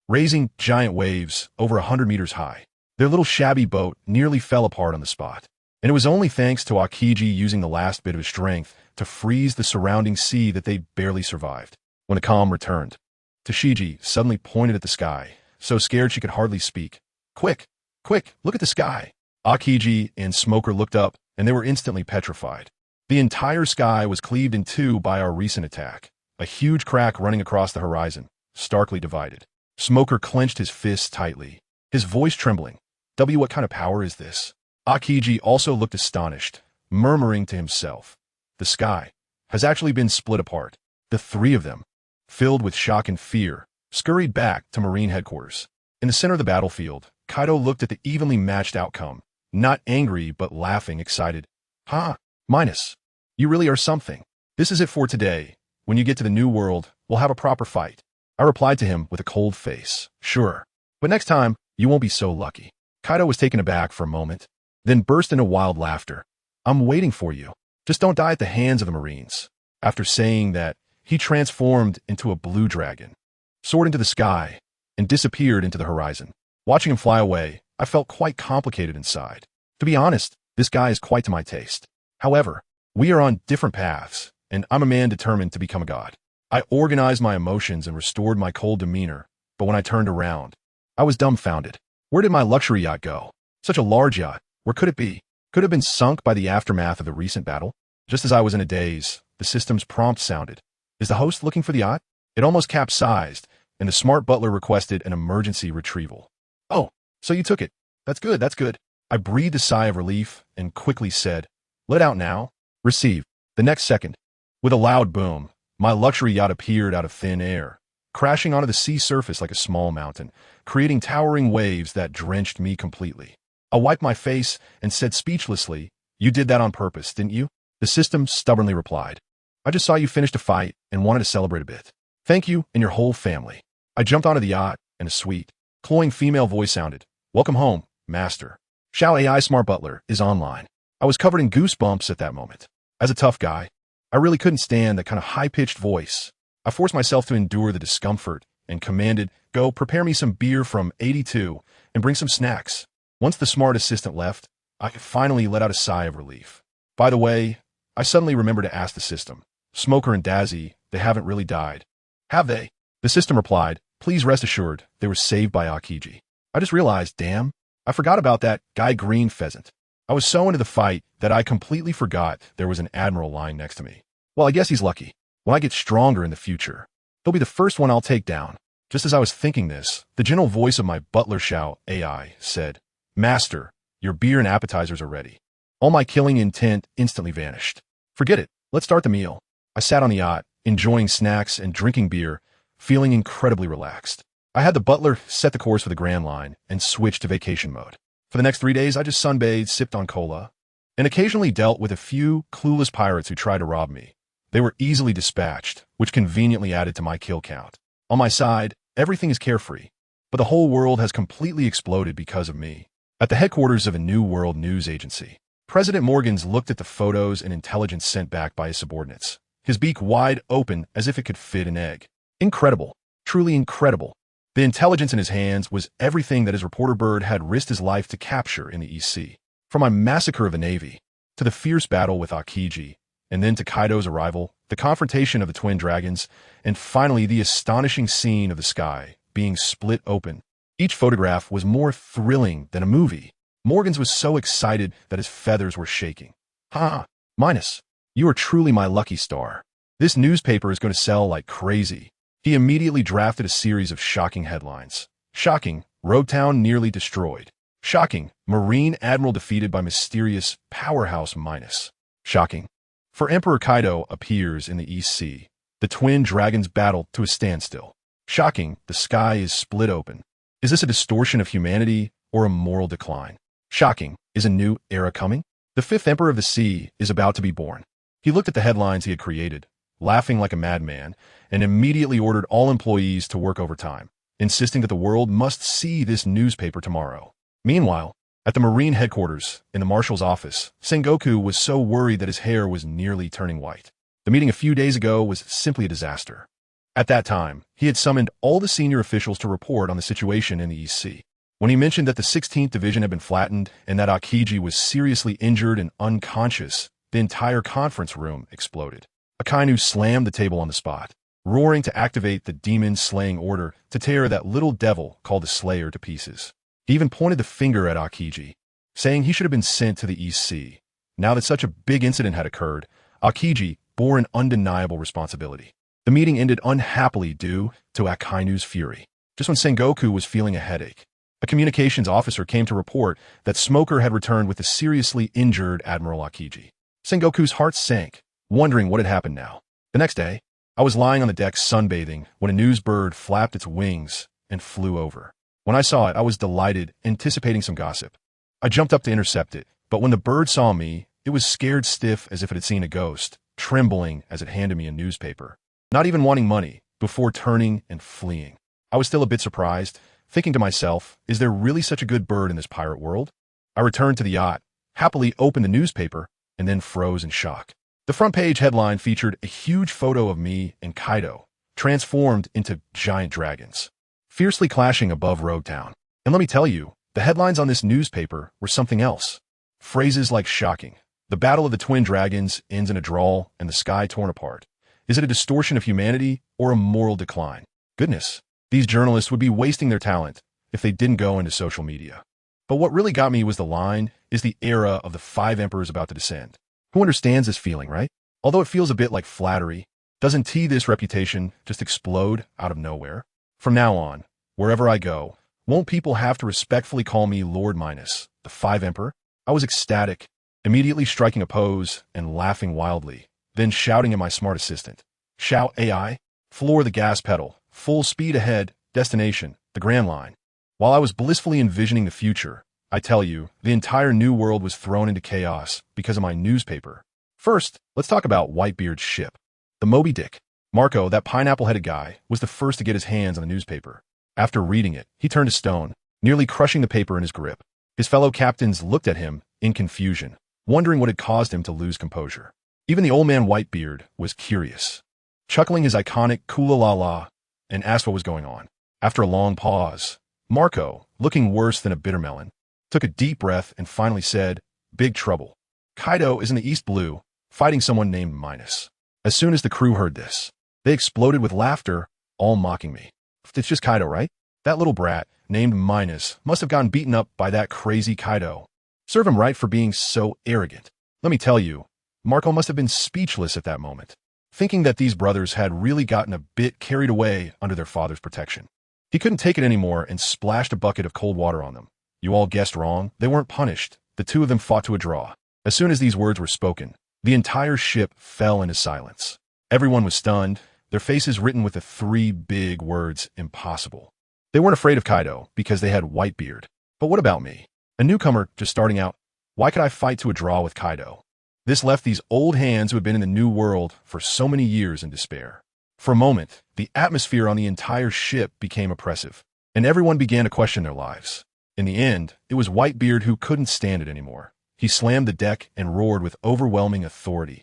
raising giant waves over 100 meters high. Their little shabby boat nearly fell apart on the spot, and it was only thanks to Akiji using the last bit of his strength to freeze the surrounding sea that they barely survived. When the calm returned, Tashigi suddenly pointed at the sky, so scared she could hardly speak. Quick, quick, look at the sky. Akiji and Smoker looked up, and they were instantly petrified. The entire sky was cleaved in two by our recent attack, a huge crack running across the horizon, starkly divided. Smoker clenched his fists tightly, his voice trembling. What kind of power is this? Akiji also looked astonished, murmuring to himself. The sky has actually been split apart. The three of them, filled with shock and fear, scurried back to Marine headquarters. In the center of the battlefield, Kaido looked at the evenly matched outcome, not angry but laughing, excited. Ha, Minos, you really are something. This is it for today. When you get to the new world, we'll have a proper fight. I replied to him with a cold face. Sure, but next time, you won't be so lucky. Kaido was taken aback for a moment, then burst into wild laughter. I'm waiting for you. Just don't die at the hands of the Marines. After saying that, he transformed into a blue dragon, soared into the sky, and disappeared into the horizon. Watching him fly away, I felt quite complicated inside. To be honest, this guy is quite to my taste. However, we are on different paths, and I'm a man determined to become a god. I organized my emotions and restored my cold demeanor, but when I turned around, I was dumbfounded. Where did my luxury yacht go? Such a large yacht. Where could it be? Could it have been sunk by the aftermath of the recent battle? Just as I was in a daze, the system's prompt sounded. Is the host looking for the yacht? It almost capsized, and the smart butler requested an emergency retrieval. Oh, so you took it. That's good, that's good. I breathed a sigh of relief and quickly said, let out now. Receive. The next second, with a loud boom, my luxury yacht appeared out of thin air, crashing onto the sea surface like a small mountain, creating towering waves that drenched me completely. I wiped my face and said speechlessly, you did that on purpose, didn't you? The system stubbornly replied, I just saw you finish a fight and wanted to celebrate a bit. Thank you and your whole family. I jumped onto the yacht, and a sweet, cloying female voice sounded, welcome home, master. Shao AI Smart Butler is online. I was covered in goosebumps at that moment. As a tough guy, I really couldn't stand that kind of high-pitched voice. I forced myself to endure the discomfort and commanded, go prepare me some beer from 82 and bring some snacks. Once the smart assistant left, I finally let out a sigh of relief. By the way, I suddenly remembered to ask the system. Smoker and Dazzy, they haven't really died. Have they? The system replied, please rest assured, they were saved by Akiji. I just realized, damn, I forgot about that guy green pheasant. I was so into the fight that I completely forgot there was an admiral lying next to me. Well, I guess he's lucky. When I get stronger in the future, he'll be the first one I'll take down. Just as I was thinking this, the gentle voice of my butler Xiao AI said, "Master, your beer and appetizers are ready." All my killing intent instantly vanished. Forget it. Let's start the meal. I sat on the yacht, enjoying snacks and drinking beer, feeling incredibly relaxed. I had the butler set the course for the Grand Line and switched to vacation mode. For the next 3 days, I just sunbathed, sipped on cola, and occasionally dealt with a few clueless pirates who tried to rob me. They were easily dispatched, which conveniently added to my kill count. On my side, everything is carefree, but the whole world has completely exploded because of me. At the headquarters of a New World news agency, President Morgans looked at the photos and intelligence sent back by his subordinates, his beak wide open as if it could fit an egg. Incredible. Truly incredible. The intelligence in his hands was everything that his reporter bird had risked his life to capture in the East Sea. From my massacre of the Navy, to the fierce battle with Aokiji, and then to Kaido's arrival, the confrontation of the twin dragons, and finally the astonishing scene of the sky being split open. Each photograph was more thrilling than a movie. Morgans was so excited that his feathers were shaking. "Ha! Minos, you are truly my lucky star. This newspaper is going to sell like crazy." He immediately drafted a series of shocking headlines. Shocking, Roadtown nearly destroyed. Shocking, Marine Admiral defeated by mysterious powerhouse Minos. Shocking, for Emperor Kaido appears in the East Sea. The twin dragons battle to a standstill. Shocking, the sky is split open. Is this a distortion of humanity or a moral decline? Shocking, is a new era coming? The fifth Emperor of the Sea is about to be born. He looked at the headlines he had created, laughing like a madman, and immediately ordered all employees to work overtime, insisting that the world must see this newspaper tomorrow. Meanwhile, at the Marine headquarters, in the Marshal's office, Sengoku was so worried that his hair was nearly turning white. The meeting a few days ago was simply a disaster. At that time, he had summoned all the senior officials to report on the situation in the East Sea. When he mentioned that the 16th Division had been flattened and that Aokiji was seriously injured and unconscious, the entire conference room exploded. Akainu slammed the table on the spot, roaring to activate the demon-slaying order to tear that little devil called the Slayer to pieces. He even pointed the finger at Aokiji, saying he should have been sent to the East Sea. Now that such a big incident had occurred, Aokiji bore an undeniable responsibility. The meeting ended unhappily due to Akainu's fury. Just when Sengoku was feeling a headache, a communications officer came to report that Smoker had returned with the seriously injured Admiral Aokiji. Sengoku's heart sank, wondering what had happened now. The next day, I was lying on the deck sunbathing when a news bird flapped its wings and flew over. When I saw it, I was delighted, anticipating some gossip. I jumped up to intercept it, but when the bird saw me, it was scared stiff as if it had seen a ghost, trembling as it handed me a newspaper, not even wanting money, before turning and fleeing. I was still a bit surprised, thinking to myself, is there really such a good bird in this pirate world? I returned to the yacht, happily opened the newspaper, and then froze in shock. The front page headline featured a huge photo of me and Kaido, transformed into giant dragons, fiercely clashing above Roadtown. And let me tell you, the headlines on this newspaper were something else. Phrases like shocking, the battle of the twin dragons ends in a drawl and the sky torn apart. Is it a distortion of humanity or a moral decline? Goodness, these journalists would be wasting their talent if they didn't go into social media. But what really got me was the line, "Is the era of the 5 emperors about to descend?" Who understands this feeling, right? Although it feels a bit like flattery, doesn't this reputation just explode out of nowhere? From now on, wherever I go, won't people have to respectfully call me Lord Minos, the 5 Emperor? I was ecstatic, immediately striking a pose and laughing wildly, then shouting at my smart assistant, "Shout AI, floor the gas pedal, full speed ahead, destination, the Grand Line." While I was blissfully envisioning the future, I tell you, the entire new world was thrown into chaos because of my newspaper. First, let's talk about Whitebeard's ship. The Moby Dick. Marco, that pineapple-headed guy, was the first to get his hands on the newspaper. After reading it, he turned to stone, nearly crushing the paper in his grip. His fellow captains looked at him in confusion, wondering what had caused him to lose composure. Even the old man Whitebeard was curious, chuckling his iconic "Kula-la-la," and asked what was going on. After a long pause, Marco, looking worse than a bitter melon, took a deep breath and finally said, "Big trouble. Kaido is in the East Blue, fighting someone named Minos." As soon as the crew heard this, they exploded with laughter, all mocking me. "It's just Kaido, right? That little brat, named Minos must have gotten beaten up by that crazy Kaido. Serve him right for being so arrogant. Let me tell you, Marco must have been speechless at that moment, thinking that these brothers had really gotten a bit carried away under their father's protection. He couldn't take it anymore and splashed a bucket of cold water on them. You all guessed wrong. They weren't punished. The two of them fought to a draw. As soon as these words were spoken, the entire ship fell into silence. Everyone was stunned, their faces written with the three big words, impossible. They weren't afraid of Kaido because they had Whitebeard. But what about me? A newcomer just starting out. Why could I fight to a draw with Kaido? This left these old hands who had been in the New World for so many years in despair. For a moment, the atmosphere on the entire ship became oppressive, and everyone began to question their lives. In the end, it was Whitebeard who couldn't stand it anymore. He slammed the deck and roared with overwhelming authority.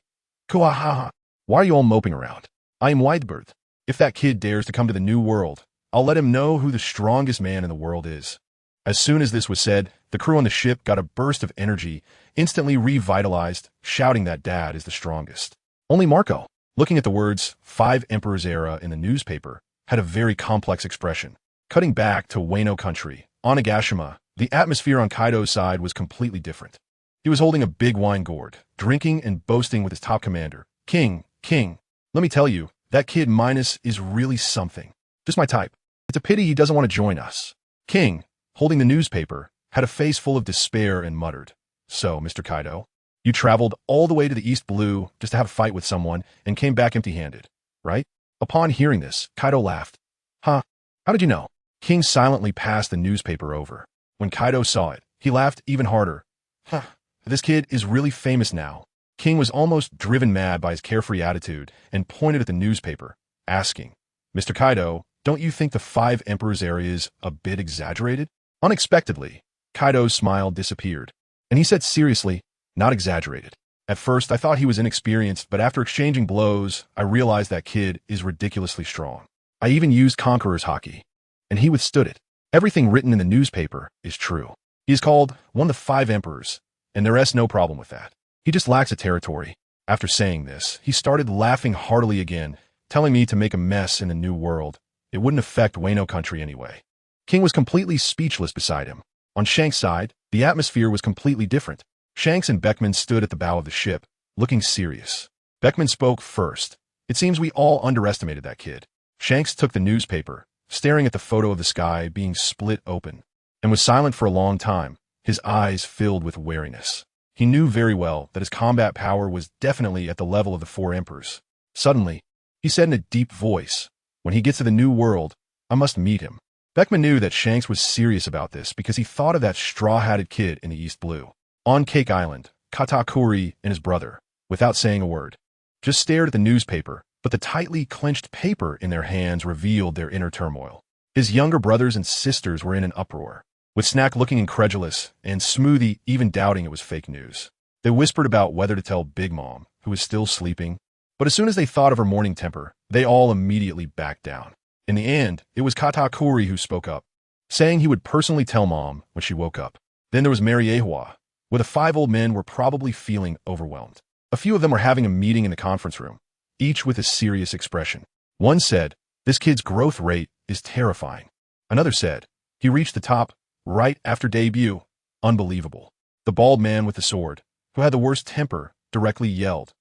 Kuahaha! Why are you all moping around? I am Whitebeard. If that kid dares to come to the New World, I'll let him know who the strongest man in the world is. As soon as this was said, the crew on the ship got a burst of energy, instantly revitalized, shouting that Dad is the strongest. Only Marco, looking at the words 5 Emperors Era in the newspaper, had a very complex expression. Cutting back to Wano country, on Onigashima, the atmosphere on Kaido's side was completely different. He was holding a big wine gourd, drinking and boasting with his top commander. King, let me tell you, that kid Minos is really something. Just my type. It's a pity he doesn't want to join us. King, holding the newspaper, had a face full of despair and muttered, So, Mr. Kaido, you traveled all the way to the East Blue just to have a fight with someone and came back empty-handed, right? Upon hearing this, Kaido laughed. Huh? How did you know? King silently passed the newspaper over. When Kaido saw it, he laughed even harder. Huh, this kid is really famous now. King was almost driven mad by his carefree attitude and pointed at the newspaper, asking, Mr. Kaido, don't you think the 5 Emperors area is a bit exaggerated? Unexpectedly, Kaido's smile disappeared, and he said seriously, not exaggerated. At first, I thought he was inexperienced, but after exchanging blows, I realized that kid is ridiculously strong. I even used Conqueror's Haki, and he withstood it. Everything written in the newspaper is true. He is called one of the 5 Emperors, and there is no problem with that. He just lacks a territory. After saying this, he started laughing heartily again, telling me to make a mess in the New World. It wouldn't affect Wano country anyway. King was completely speechless beside him. On Shanks' side, the atmosphere was completely different. Shanks and Beckman stood at the bow of the ship, looking serious. Beckman spoke first. It seems we all underestimated that kid. Shanks took the newspaper, staring at the photo of the sky being split open, and was silent for a long time, his eyes filled with wariness. He knew very well that his combat power was definitely at the level of the 4 Emperors. Suddenly, he said in a deep voice, When he gets to the New World, I must meet him. Beckman knew that Shanks was serious about this because he thought of that straw-hatted kid in the East Blue. On Cake Island, Katakuri and his brother, without saying a word, just stared at the newspaper, but the tightly clenched paper in their hands revealed their inner turmoil. His younger brothers and sisters were in an uproar, with Snack looking incredulous and Smoothie even doubting it was fake news. They whispered about whether to tell Big Mom, who was still sleeping, but as soon as they thought of her morning temper, they all immediately backed down. In the end, it was Katakuri who spoke up, saying he would personally tell Mom when she woke up. Then there was Mariewa, where the 5 old men were probably feeling overwhelmed. A few of them were having a meeting in the conference room, each with a serious expression. One said, This kid's growth rate is terrifying. Another said, He reached the top right after debut. Unbelievable. The bald man with the sword, who had the worst temper, directly yelled,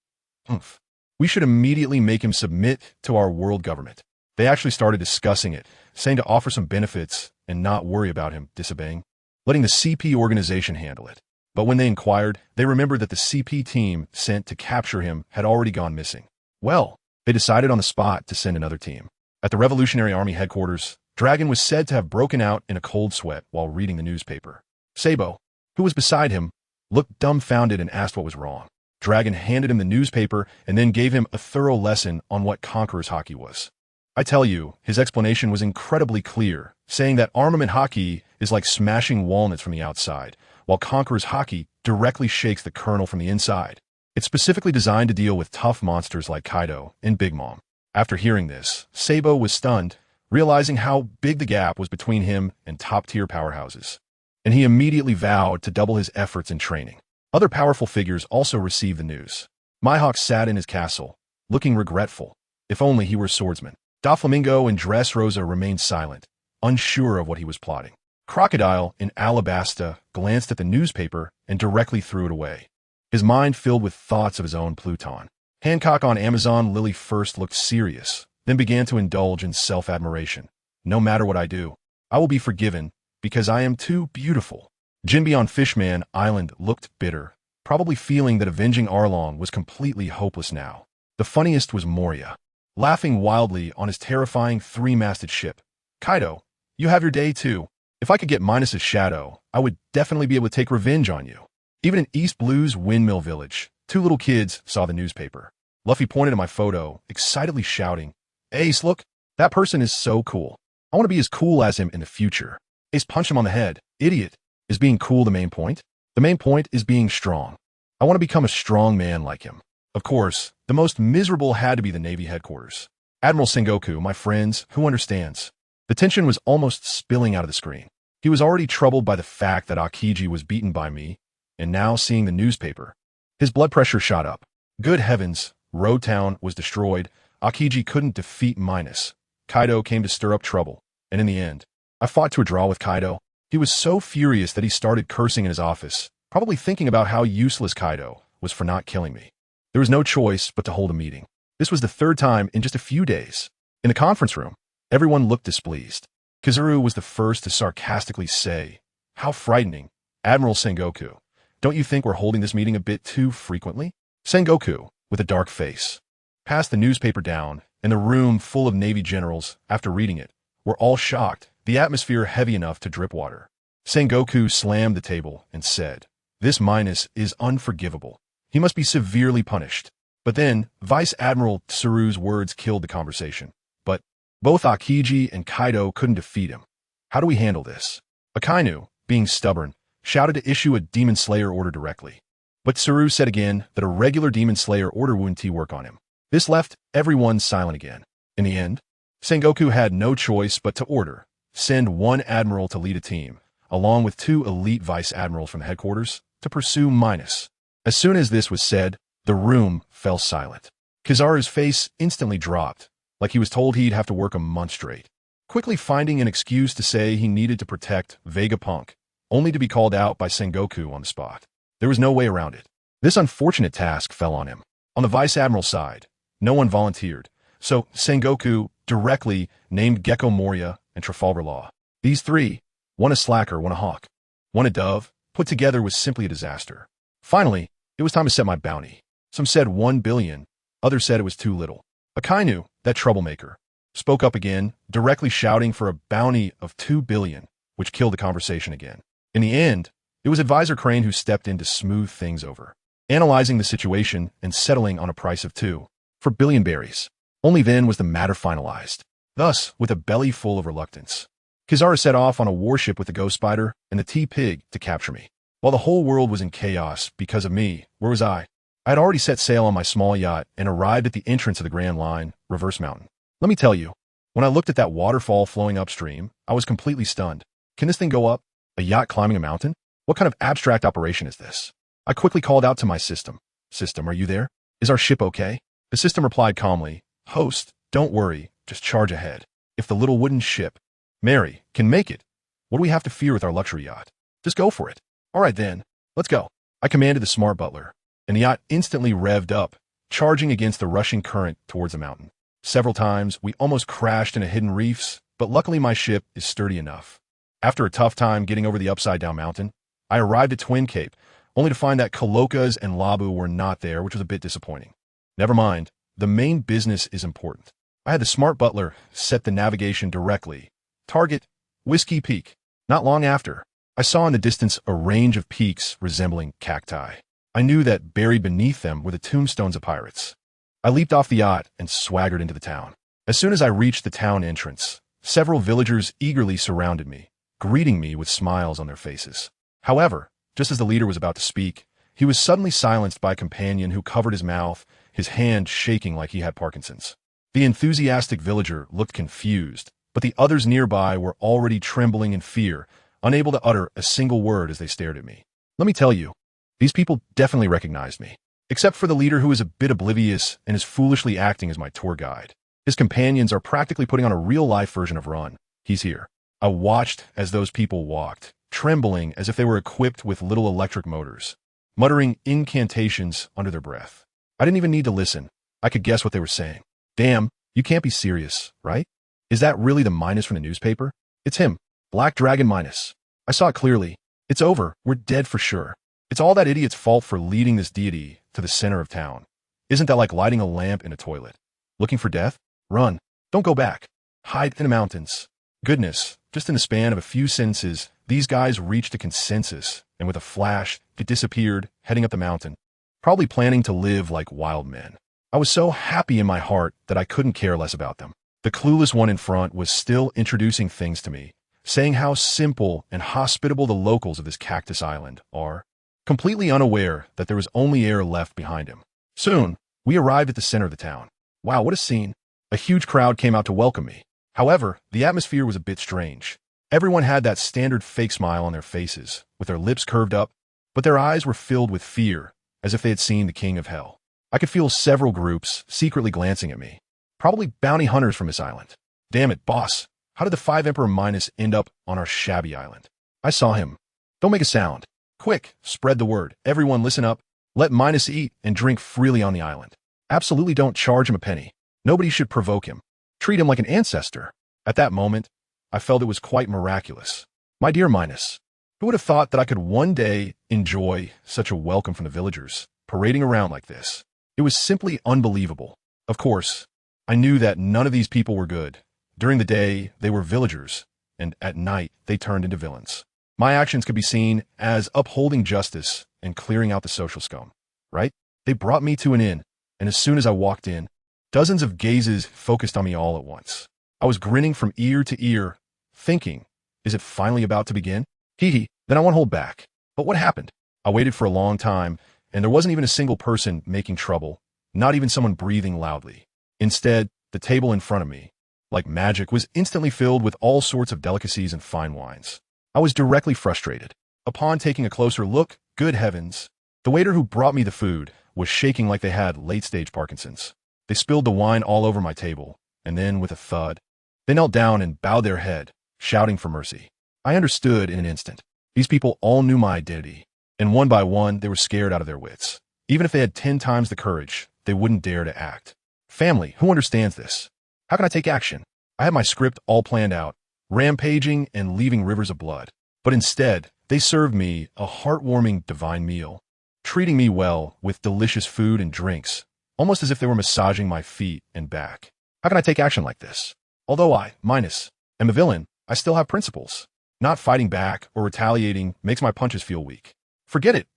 Humph. We should immediately make him submit to our world government. They actually started discussing it, saying to offer some benefits and not worry about him disobeying, letting the CP organization handle it. But when they inquired, they remembered that the CP team sent to capture him had already gone missing. Well, they decided on the spot to send another team. At the Revolutionary Army headquarters, Dragon was said to have broken out in a cold sweat while reading the newspaper. Sabo, who was beside him, looked dumbfounded and asked what was wrong. Dragon handed him the newspaper and then gave him a thorough lesson on what Conqueror's Haki was. I tell you, his explanation was incredibly clear, saying that armament Haki is like smashing walnuts from the outside, while Conqueror's Haki directly shakes the kernel from the inside. It's specifically designed to deal with tough monsters like Kaido and Big Mom. After hearing this, Sabo was stunned, realizing how big the gap was between him and top-tier powerhouses. And he immediately vowed to double his efforts in training. Other powerful figures also received the news. Mihawk sat in his castle, looking regretful. If only he were a swordsman. Doflamingo and Dressrosa remained silent, unsure of what he was plotting. Crocodile in Alabasta glanced at the newspaper and directly threw it away. His mind filled with thoughts of his own Pluton. Hancock on Amazon Lily first looked serious, then began to indulge in self-admiration. No matter what I do, I will be forgiven because I am too beautiful. Jinbi on Fishman Island looked bitter, probably feeling that avenging Arlong was completely hopeless now. The funniest was Moria, laughing wildly on his terrifying three-masted ship. Kaido, you have your day too. If I could get Minos' shadow, I would definitely be able to take revenge on you. Even in East Blue's Windmill Village, two little kids saw the newspaper. Luffy pointed at my photo, excitedly shouting, Ace, look, that person is so cool. I want to be as cool as him in the future. Ace punched him on the head. Idiot. Is being cool the main point? The main point is being strong. I want to become a strong man like him. Of course, the most miserable had to be the Navy headquarters. Admiral Sengoku, my friends, who understands? The tension was almost spilling out of the screen. He was already troubled by the fact that Akiji was beaten by me, and now seeing the newspaper. His blood pressure shot up. Good heavens, Road Town was destroyed. Akiji couldn't defeat Minos. Kaido came to stir up trouble, and in the end, I fought to a draw with Kaido. He was so furious that he started cursing in his office, probably thinking about how useless Kaido was for not killing me. There was no choice but to hold a meeting. This was the third time in just a few days. In the conference room, everyone looked displeased. Kizaru was the first to sarcastically say, How frightening. Admiral Sengoku, don't you think we're holding this meeting a bit too frequently? Sengoku, with a dark face, passed the newspaper down, and the room full of Navy generals, after reading it, were all shocked, the atmosphere heavy enough to drip water. Sengoku slammed the table and said, This Minos is unforgivable. He must be severely punished. But then, Vice Admiral Tsuru's words killed the conversation. But both Akiji and Kaido couldn't defeat him. How do we handle this? Akainu, being stubborn, shouted to issue a Demon Slayer order directly. But Tsuru said again that a regular Demon Slayer order wouldn't work on him. This left everyone silent again. In the end, Sengoku had no choice but to order, send one admiral to lead a team, along with two elite vice admirals from the headquarters, to pursue Minos. As soon as this was said, the room fell silent. Kizaru's face instantly dropped, like he was told he'd have to work a month straight. Quickly finding an excuse to say he needed to protect Vegapunk, only to be called out by Sengoku on the spot. There was no way around it. This unfortunate task fell on him. On the vice admiral side, no one volunteered, so Sengoku directly named Gecko Moria and Trafalgar Law. These three, one a slacker, one a hawk, one a dove, put together was simply a disaster. Finally, it was time to set my bounty. Some said 1 billion, others said it was too little. Akainu, that troublemaker, spoke up again, directly shouting for a bounty of 2 billion, which killed the conversation again. In the end, it was Advisor Crane who stepped in to smooth things over, analyzing the situation and settling on a price of 2 for billion berries. Only then was the matter finalized. Thus, with a belly full of reluctance, Kizaru set off on a warship with the Ghost Spider and the T-Pig to capture me. While the whole world was in chaos because of me, where was I? I had already set sail on my small yacht and arrived at the entrance of the Grand Line, Reverse Mountain. Let me tell you, when I looked at that waterfall flowing upstream, I was completely stunned. Can this thing go up? A yacht climbing a mountain? What kind of abstract operation is this? I quickly called out to my system. System, are you there? Is our ship okay? The system replied calmly, Host, don't worry, just charge ahead. If the little wooden ship, Mary, can make it, what do we have to fear with our luxury yacht? Just go for it. All right then, let's go. I commanded the smart butler, and the yacht instantly revved up, charging against the rushing current towards the mountain. Several times, we almost crashed into hidden reefs, but luckily my ship is sturdy enough. After a tough time getting over the upside-down mountain, I arrived at Twin Cape, only to find that Coloca's and Labu were not there, which was a bit disappointing. Never mind, the main business is important. I had the smart butler set the navigation directly. Target, Whiskey Peak. Not long after, I saw in the distance a range of peaks resembling cacti. I knew that buried beneath them were the tombstones of pirates. I leaped off the yacht and swaggered into the town. As soon as I reached the town entrance, several villagers eagerly surrounded me, greeting me with smiles on their faces. However, just as the leader was about to speak, he was suddenly silenced by a companion who covered his mouth, his hand shaking like he had Parkinson's. The enthusiastic villager looked confused, but the others nearby were already trembling in fear, unable to utter a single word as they stared at me. Let me tell you, these people definitely recognized me, except for the leader who is a bit oblivious and is foolishly acting as my tour guide. His companions are practically putting on a real-life version of Run. He's here. I watched as those people walked, trembling as if they were equipped with little electric motors, muttering incantations under their breath. I didn't even need to listen. I could guess what they were saying. Damn, you can't be serious, right? Is that really the Minos from the newspaper? It's him. Black Dragon Minos. I saw it clearly. It's over. We're dead for sure. It's all that idiot's fault for leading this deity to the center of town. Isn't that like lighting a lamp in a toilet? Looking for death? Run. Don't go back. Hide in the mountains. Goodness, just in the span of a few sentences, these guys reached a consensus, and with a flash, it disappeared, heading up the mountain, probably planning to live like wild men. I was so happy in my heart that I couldn't care less about them. The clueless one in front was still introducing things to me, saying how simple and hospitable the locals of this cactus island are, completely unaware that there was only air left behind him. Soon, we arrived at the center of the town. Wow, what a scene. A huge crowd came out to welcome me. However, the atmosphere was a bit strange. Everyone had that standard fake smile on their faces, with their lips curved up, but their eyes were filled with fear, as if they had seen the king of hell. I could feel several groups secretly glancing at me. Probably bounty hunters from this island. Damn it, boss. How did the 5 Emperor Minos end up on our shabby island? I saw him. Don't make a sound. Quick, spread the word. Everyone listen up. Let Minos eat and drink freely on the island. Absolutely don't charge him a penny. Nobody should provoke him. Treat him like an ancestor. At that moment, I felt it was quite miraculous. My dear Minos, who would have thought that I could one day enjoy such a welcome from the villagers, parading around like this? It was simply unbelievable. Of course, I knew that none of these people were good. During the day, they were villagers, and at night, they turned into villains. My actions could be seen as upholding justice and clearing out the social scum, right? They brought me to an inn, and as soon as I walked in, dozens of gazes focused on me all at once. I was grinning from ear to ear, thinking, is it finally about to begin? Hee, then I won't hold back. But what happened? I waited for a long time, and there wasn't even a single person making trouble, not even someone breathing loudly. Instead, the table in front of me, like magic, was instantly filled with all sorts of delicacies and fine wines. I was directly frustrated. Upon taking a closer look, good heavens, the waiter who brought me the food was shaking like they had late-stage Parkinson's. They spilled the wine all over my table, and then, with a thud, they knelt down and bowed their head, shouting for mercy. I understood in an instant. These people all knew my identity, and one by one, they were scared out of their wits. Even if they had 10 times the courage, they wouldn't dare to act. Family, who understands this? How can I take action? I had my script all planned out, rampaging and leaving rivers of blood. But instead, they served me a heartwarming divine meal, treating me well with delicious food and drinks, almost as if they were massaging my feet and back. How can I take action like this? Although I, Minos, am a villain, I still have principles. Not fighting back or retaliating makes my punches feel weak. Forget it,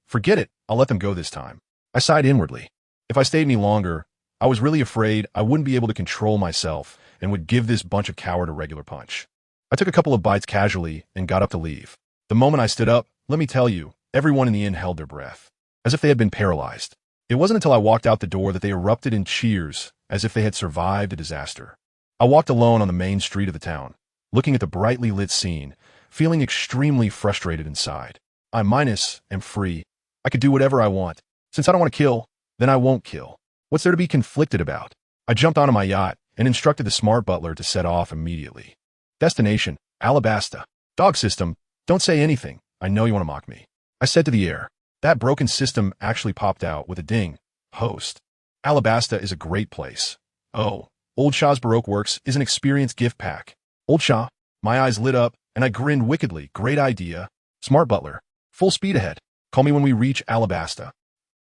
I'll let them go this time. I sighed inwardly. If I stayed any longer, I was really afraid I wouldn't be able to control myself and would give this bunch of coward a regular punch. I took a couple of bites casually and got up to leave. The moment I stood up, let me tell you, everyone in the inn held their breath, as if they had been paralyzed. It wasn't until I walked out the door that they erupted in cheers, as if they had survived a disaster. I walked alone on the main street of the town, looking at the brightly lit scene, feeling extremely frustrated inside. I, Minos, am free. I could do whatever I want. Since I don't want to kill, then I won't kill. What's there to be conflicted about? I jumped onto my yacht and instructed the smart butler to set off immediately. Destination, Alabasta. Dog system, don't say anything. I know you want to mock me. I said to the air. That broken system actually popped out with a ding. Host. Alabasta is a great place. Oh, Old Shah's Baroque Works is an experience gift pack. Old Shah. My eyes lit up, and I grinned wickedly. Great idea. Smart butler. Full speed ahead. Call me when we reach Alabasta.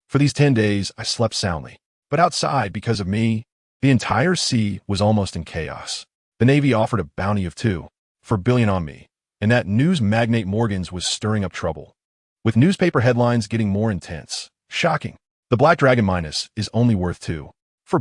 For these 10 days, I slept soundly. But outside, because of me, the entire sea was almost in chaos. The Navy offered a bounty of $2 billion on me, and that news magnate Morgan's was stirring up trouble, with newspaper headlines getting more intense. Shocking. The Black Dragon Minos is only worth $2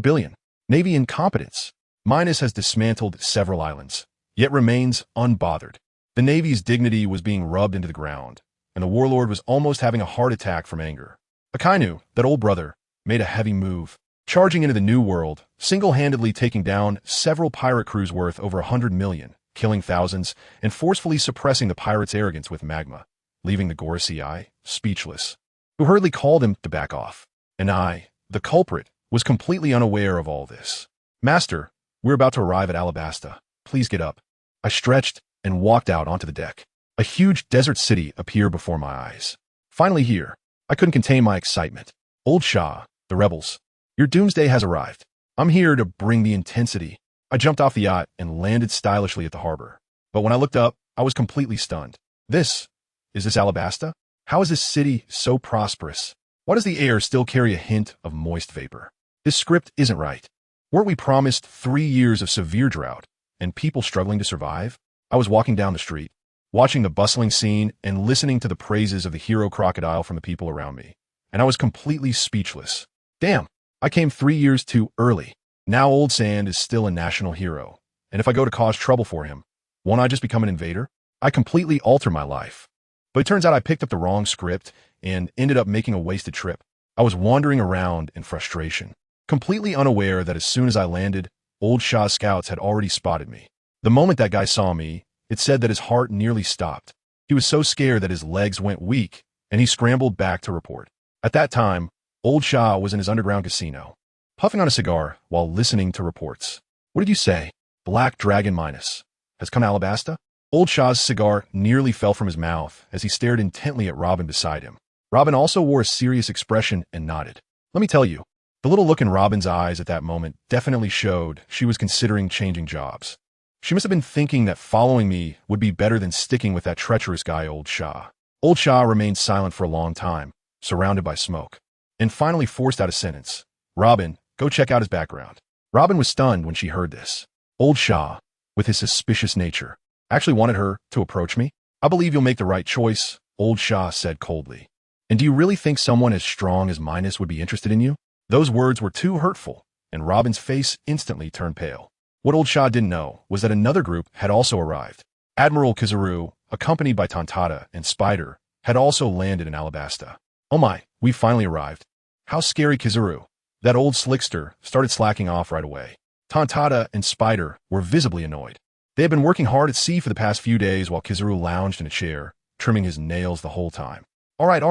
billion. Navy incompetence. Minos has dismantled several islands, yet remains unbothered. The Navy's dignity was being rubbed into the ground, and the warlord was almost having a heart attack from anger. Akainu, that old brother, made a heavy move, charging into the New World, single-handedly taking down several pirate crews worth over 100 million, killing thousands, and forcefully suppressing the pirates' arrogance with magma, leaving the Gorosei speechless, who hurriedly called him to back off. And I, the culprit, was completely unaware of all this. Master, we're about to arrive at Alabasta. Please get up. I stretched, and walked out onto the deck. A huge desert city appeared before my eyes. Finally here, I couldn't contain my excitement. Old Shah, the rebels, your doomsday has arrived. I'm here to bring the intensity. I jumped off the yacht and landed stylishly at the harbor. But when I looked up, I was completely stunned. Is this Alabasta? How is this city so prosperous? Why does the air still carry a hint of moist vapor? This script isn't right. Weren't we promised 3 years of severe drought and people struggling to survive? I was walking down the street, watching the bustling scene and listening to the praises of the hero crocodile from the people around me, and I was completely speechless. Damn, I came 3 years too early. Now Old Sand is still a national hero, and if I go to cause trouble for him, won't I just become an invader? I completely alter my life. But it turns out I picked up the wrong script and ended up making a wasted trip. I was wandering around in frustration, completely unaware that as soon as I landed, Old Shah's scouts had already spotted me. The moment that guy saw me, it said that his heart nearly stopped. He was so scared that his legs went weak, and he scrambled back to report. At that time, Old Shah was in his underground casino, puffing on a cigar while listening to reports. What did you say? Black Dragon Minos has come to Alabasta? Old Shah's cigar nearly fell from his mouth as he stared intently at Robin beside him. Robin also wore a serious expression and nodded. Let me tell you, the little look in Robin's eyes at that moment definitely showed she was considering changing jobs. She must have been thinking that following me would be better than sticking with that treacherous guy, Old Shah. Old Shah remained silent for a long time, surrounded by smoke, and finally forced out a sentence. Robin, go check out his background. Robin was stunned when she heard this. Old Shah, with his suspicious nature, actually wanted her to approach me? I believe you'll make the right choice, Old Shah said coldly. And do you really think someone as strong as Minos would be interested in you? Those words were too hurtful, and Robin's face instantly turned pale. What Old Shah didn't know was that another group had also arrived. Admiral Kizaru, accompanied by Tontata and Spider, had also landed in Alabasta. Oh my, we've finally arrived. How scary, Kizaru. That old slickster started slacking off right away. Tontata and Spider were visibly annoyed. They had been working hard at sea for the past few days while Kizaru lounged in a chair, trimming his nails the whole time. All right,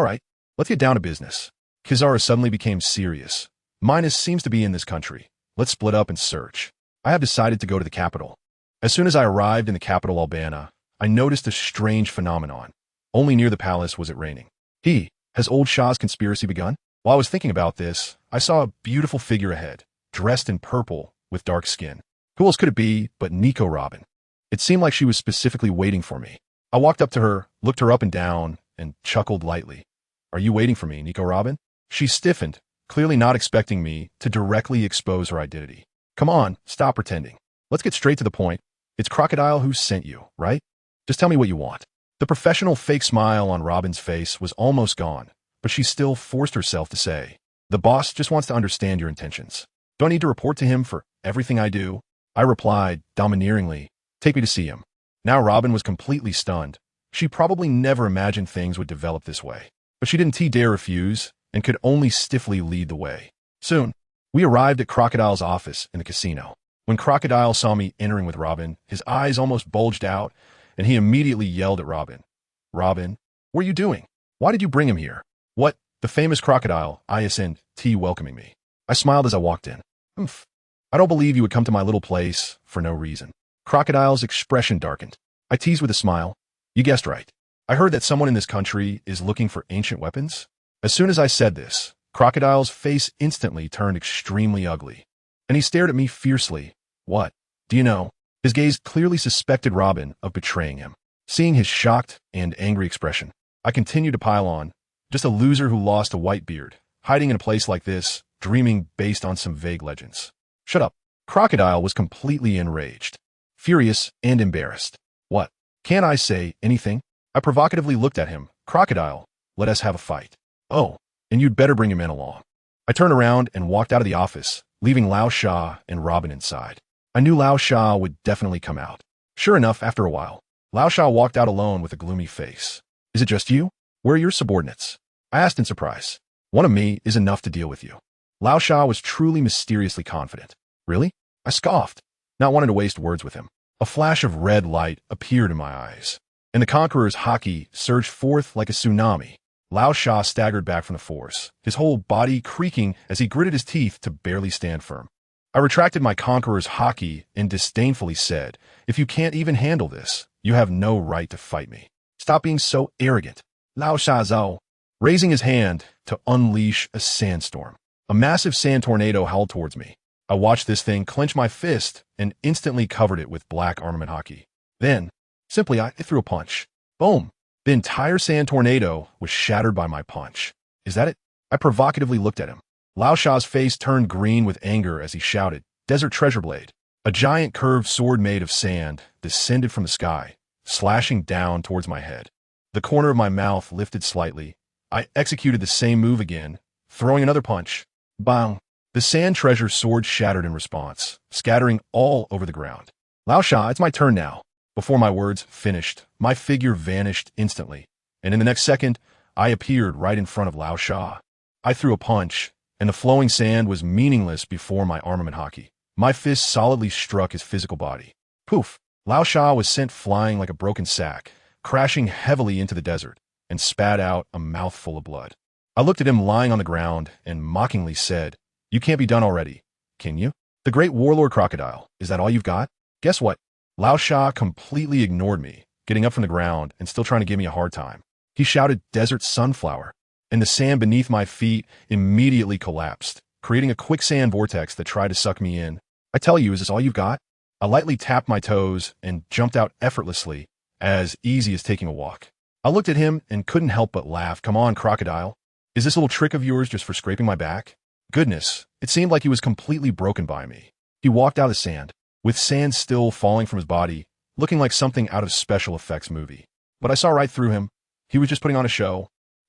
let's get down to business. Kizaru suddenly became serious. Minos seems to be in this country. Let's split up and search. I have decided to go to the capital. As soon as I arrived in the capital, Albana, I noticed a strange phenomenon. Only near the palace was it raining. Has Old Shah's conspiracy begun? While I was thinking about this, I saw a beautiful figure ahead, dressed in purple with dark skin. Who else could it be but Nico Robin? It seemed like she was specifically waiting for me. I walked up to her, looked her up and down, and chuckled lightly. Are you waiting for me, Nico Robin? She stiffened, clearly not expecting me to directly expose her identity. Come on, stop pretending. Let's get straight to the point. It's Crocodile who sent you, right? Just tell me what you want. The professional fake smile on Robin's face was almost gone, but she still forced herself to say, the boss just wants to understand your intentions. Do I need to report to him for everything I do? I replied, domineeringly, take me to see him. Now Robin was completely stunned. She probably never imagined things would develop this way, but she didn't dare refuse and could only stiffly lead the way. Soon, we arrived at Crocodile's office in the casino. When Crocodile saw me entering with Robin, his eyes almost bulged out, and he immediately yelled at Robin. Robin, what are you doing? Why did you bring him here? What? The famous Crocodile, ISNT, welcoming me. I smiled as I walked in. Humph. I don't believe you would come to my little place for no reason. Crocodile's expression darkened. I teased with a smile. You guessed right. I heard that someone in this country is looking for ancient weapons. As soon as I said this, Crocodile's face instantly turned extremely ugly, and he stared at me fiercely. What? Do you know? His gaze clearly suspected Robin of betraying him. Seeing his shocked and angry expression, I continued to pile on. Just a loser who lost a white beard, hiding in a place like this, dreaming based on some vague legends. Shut up. Crocodile was completely enraged, furious and embarrassed. What? Can't I say anything? I provocatively looked at him. Crocodile, let us have a fight. Oh, and you'd better bring your men along. I turned around and walked out of the office, leaving Lao Shah and Robin inside. I knew Lao Shah would definitely come out. Sure enough, after a while, Lao Shah walked out alone with a gloomy face. Is it just you? Where are your subordinates? I asked in surprise. One of me is enough to deal with you. Lao Shah was truly mysteriously confident. Really? I scoffed, not wanting to waste words with him. A flash of red light appeared in my eyes, and the Conqueror's haki surged forth like a tsunami. Lao Shah staggered back from the force, his whole body creaking as he gritted his teeth to barely stand firm. I retracted my Conqueror's haki and disdainfully said, if you can't even handle this, You have no right to fight me. Stop being so arrogant. Lao Sha Zhao, raising his hand to unleash a sandstorm. A massive sand tornado howled towards me. I watched this thing clench my fist and instantly covered it with black armament hockey. Then, simply, I threw a punch. Boom! The entire sand tornado was shattered by my punch. Is that it? I provocatively looked at him. Lao Sha's face turned green with anger as he shouted, Desert Treasure Blade. A giant curved sword made of sand descended from the sky, slashing down towards my head. The corner of my mouth lifted slightly. I executed the same move again, throwing another punch. Bang! The sand treasure sword shattered in response, scattering all over the ground. Lao Sha, it's my turn now. Before my words finished, my figure vanished instantly, and in the next second, I appeared right in front of Lao Sha. I threw a punch, and the flowing sand was meaningless before my armament hockey. My fist solidly struck his physical body. Poof! Lao Sha was sent flying like a broken sack, crashing heavily into the desert, and spat out a mouthful of blood. I looked at him lying on the ground and mockingly said, You can't be done already, can you? The great warlord crocodile, is that all you've got? Guess what? Lao Sha completely ignored me, getting up from the ground and still trying to give me a hard time. He shouted, Desert Sunflower, and the sand beneath my feet immediately collapsed, creating a quicksand vortex that tried to suck me in. I tell you, is this all you've got? I lightly tapped my toes and jumped out effortlessly, as easy as taking a walk. I looked at him and couldn't help but laugh. Come on, crocodile. Is this little trick of yours just for scraping my back? Goodness, it seemed like he was completely broken by me. He walked out of the sand, with sand still falling from his body, looking like something out of a special effects movie. But I saw right through him. He was just putting on a show.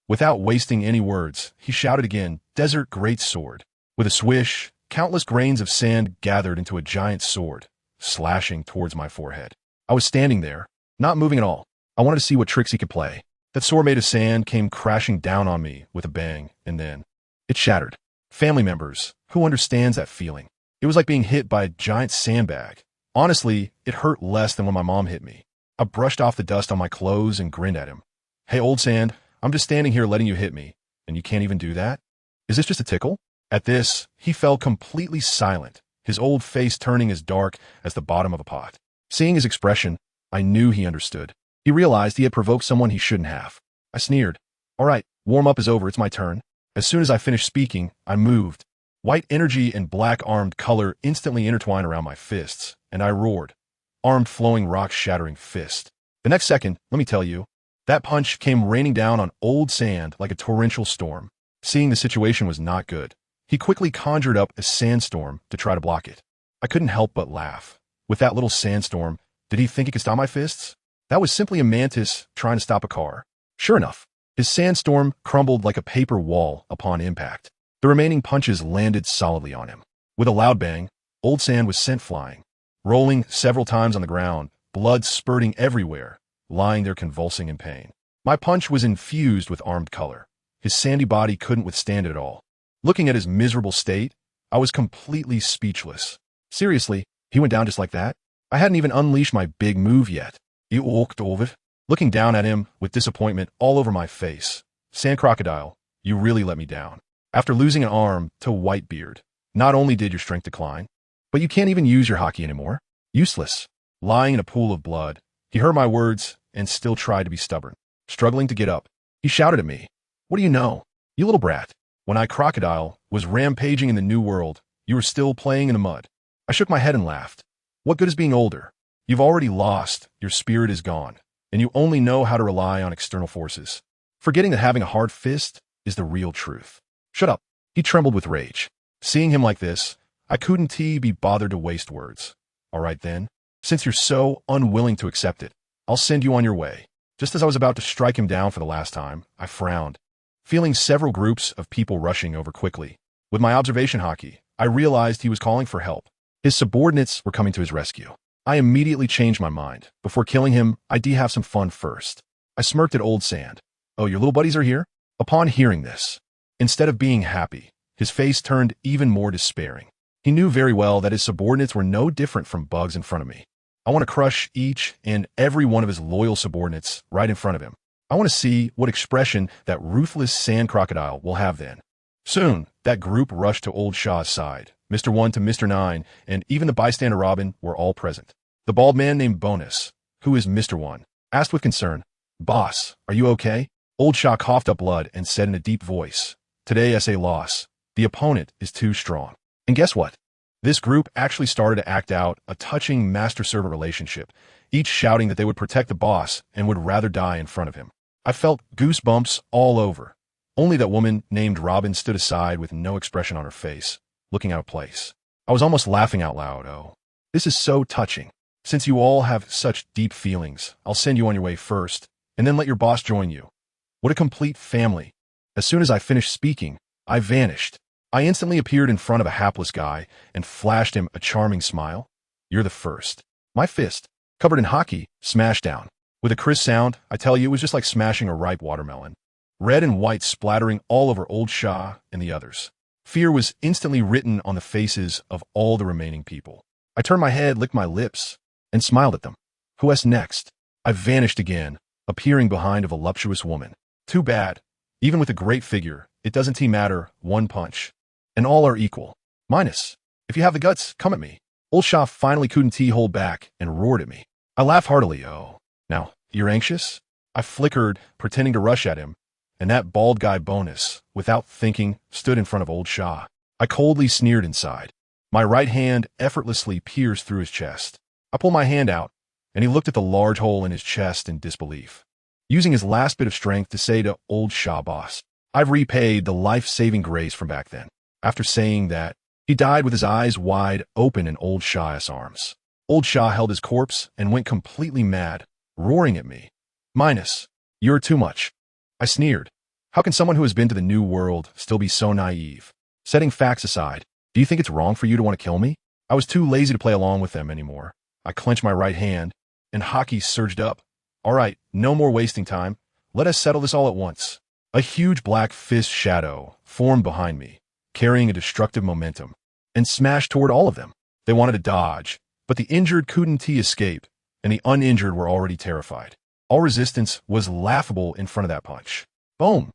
Without wasting any words, he shouted again, Desert Great Sword. With a swish, countless grains of sand gathered into a giant sword, slashing towards my forehead. I was standing there, not moving at all. I wanted to see what tricks he could play. That sword made of sand came crashing down on me with a bang, and then it shattered. Family members, who understands that feeling? It was like being hit by a giant sandbag. Honestly, it hurt less than when my mom hit me. I brushed off the dust on my clothes and grinned at him. Hey, old sand, I'm just standing here letting you hit me, and you can't even do that? Is this just a tickle? At this, he fell completely silent, his old face turning as dark as the bottom of a pot. Seeing his expression, I knew he understood. He realized he had provoked someone he shouldn't have. I sneered. All right, warm-up is over, it's my turn. As soon as I finished speaking, I moved. White energy and black armed color instantly intertwined around my fists, and I roared. Armed flowing rock shattering fist. The next second, let me tell you, that punch came raining down on old sand like a torrential storm. Seeing the situation was not good, he quickly conjured up a sandstorm to try to block it. I couldn't help but laugh. With that little sandstorm, did he think he could stop my fists? That was simply a mantis trying to stop a car. Sure enough, his sandstorm crumbled like a paper wall upon impact. The remaining punches landed solidly on him. With a loud bang, old sand was sent flying, rolling several times on the ground, blood spurting everywhere, lying there convulsing in pain. My punch was infused with armed color. His sandy body couldn't withstand it at all. Looking at his miserable state, I was completely speechless. Seriously, he went down just like that? I hadn't even unleashed my big move yet. He walked over, looking down at him with disappointment all over my face. Sand crocodile, you really let me down. After losing an arm to Whitebeard, not only did your strength decline, but you can't even use your hockey anymore. Useless. Lying in a pool of blood, he heard my words and still tried to be stubborn. Struggling to get up, he shouted at me, What do you know? You little brat. When I, crocodile, was rampaging in the new world, you were still playing in the mud. I shook my head and laughed. What good is being older? You've already lost, your spirit is gone, and you only know how to rely on external forces. Forgetting that having a hard fist is the real truth. Shut up. He trembled with rage. Seeing him like this, I couldn't be bothered to waste words. All right then, since you're so unwilling to accept it, I'll send you on your way. Just as I was about to strike him down for the last time, I frowned, feeling several groups of people rushing over quickly. With my observation hockey, I realized he was calling for help. His subordinates were coming to his rescue. I immediately changed my mind. Before killing him, I'd have some fun first. I smirked at old sand. Oh, your little buddies are here? Upon hearing this, instead of being happy, his face turned even more despairing. He knew very well that his subordinates were no different from bugs in front of me. I want to crush each and every one of his loyal subordinates right in front of him. I want to see what expression that ruthless sand crocodile will have then. Soon, that group rushed to old Shah's side. Mr. 1 to Mr. 9, and even the bystander Robin were all present. The bald man named Bonus, Who is Mr. One? Asked with concern. Boss, are you okay? Old Shah coughed up blood and said in a deep voice, Today SA loss. The opponent is too strong. And guess what? This group actually started to act out a touching master-servant relationship, each shouting that they would protect the boss and would rather die in front of him. I felt goosebumps all over. Only that woman named Robin stood aside with no expression on her face, looking out of place. I was almost laughing out loud. Oh, this is so touching. Since you all have such deep feelings, I'll send you on your way first, and then let your boss join you. What a complete family. As soon as I finished speaking, I vanished. I instantly appeared in front of a hapless guy and flashed him a charming smile. You're the first. My fist, covered in hockey, smashed down. With a crisp sound, I tell you, it was just like smashing a ripe watermelon. Red and white splattering all over Old Shah and the others. Fear was instantly written on the faces of all the remaining people. I turned my head, licked my lips, and smiled at them. Who's next? I vanished again, appearing behind a voluptuous woman. Too bad. Even with a great figure, it doesn't matter one punch. And all are equal. Minos, if you have the guts, come at me. Old Shah finally couldn't hold back and roared at me. I laughed heartily. Oh, now, you're anxious? I flickered, pretending to rush at him, and that bald guy Bonus, without thinking, stood in front of Old Shah. I coldly sneered inside. My right hand effortlessly pierced through his chest. I pulled my hand out, and he looked at the large hole in his chest in disbelief, using his last bit of strength to say to Old Shah, Boss, I've repaid the life-saving grace from back then. After saying that, he died with his eyes wide open in Old Shah's arms. Old Shah held his corpse and went completely mad, roaring at me. Minos, you're too much. I sneered. How can someone who has been to the New World still be so naive? Setting facts aside, do you think it's wrong for you to want to kill me? I was too lazy to play along with them anymore. I clenched my right hand, and hockey surged up. All right, no more wasting time. Let us settle this all at once. A huge black fist shadow formed behind me, carrying a destructive momentum, and smashed toward all of them. They wanted to dodge, but the injured couldn't escape, and the uninjured were already terrified. All resistance was laughable in front of that punch. Boom!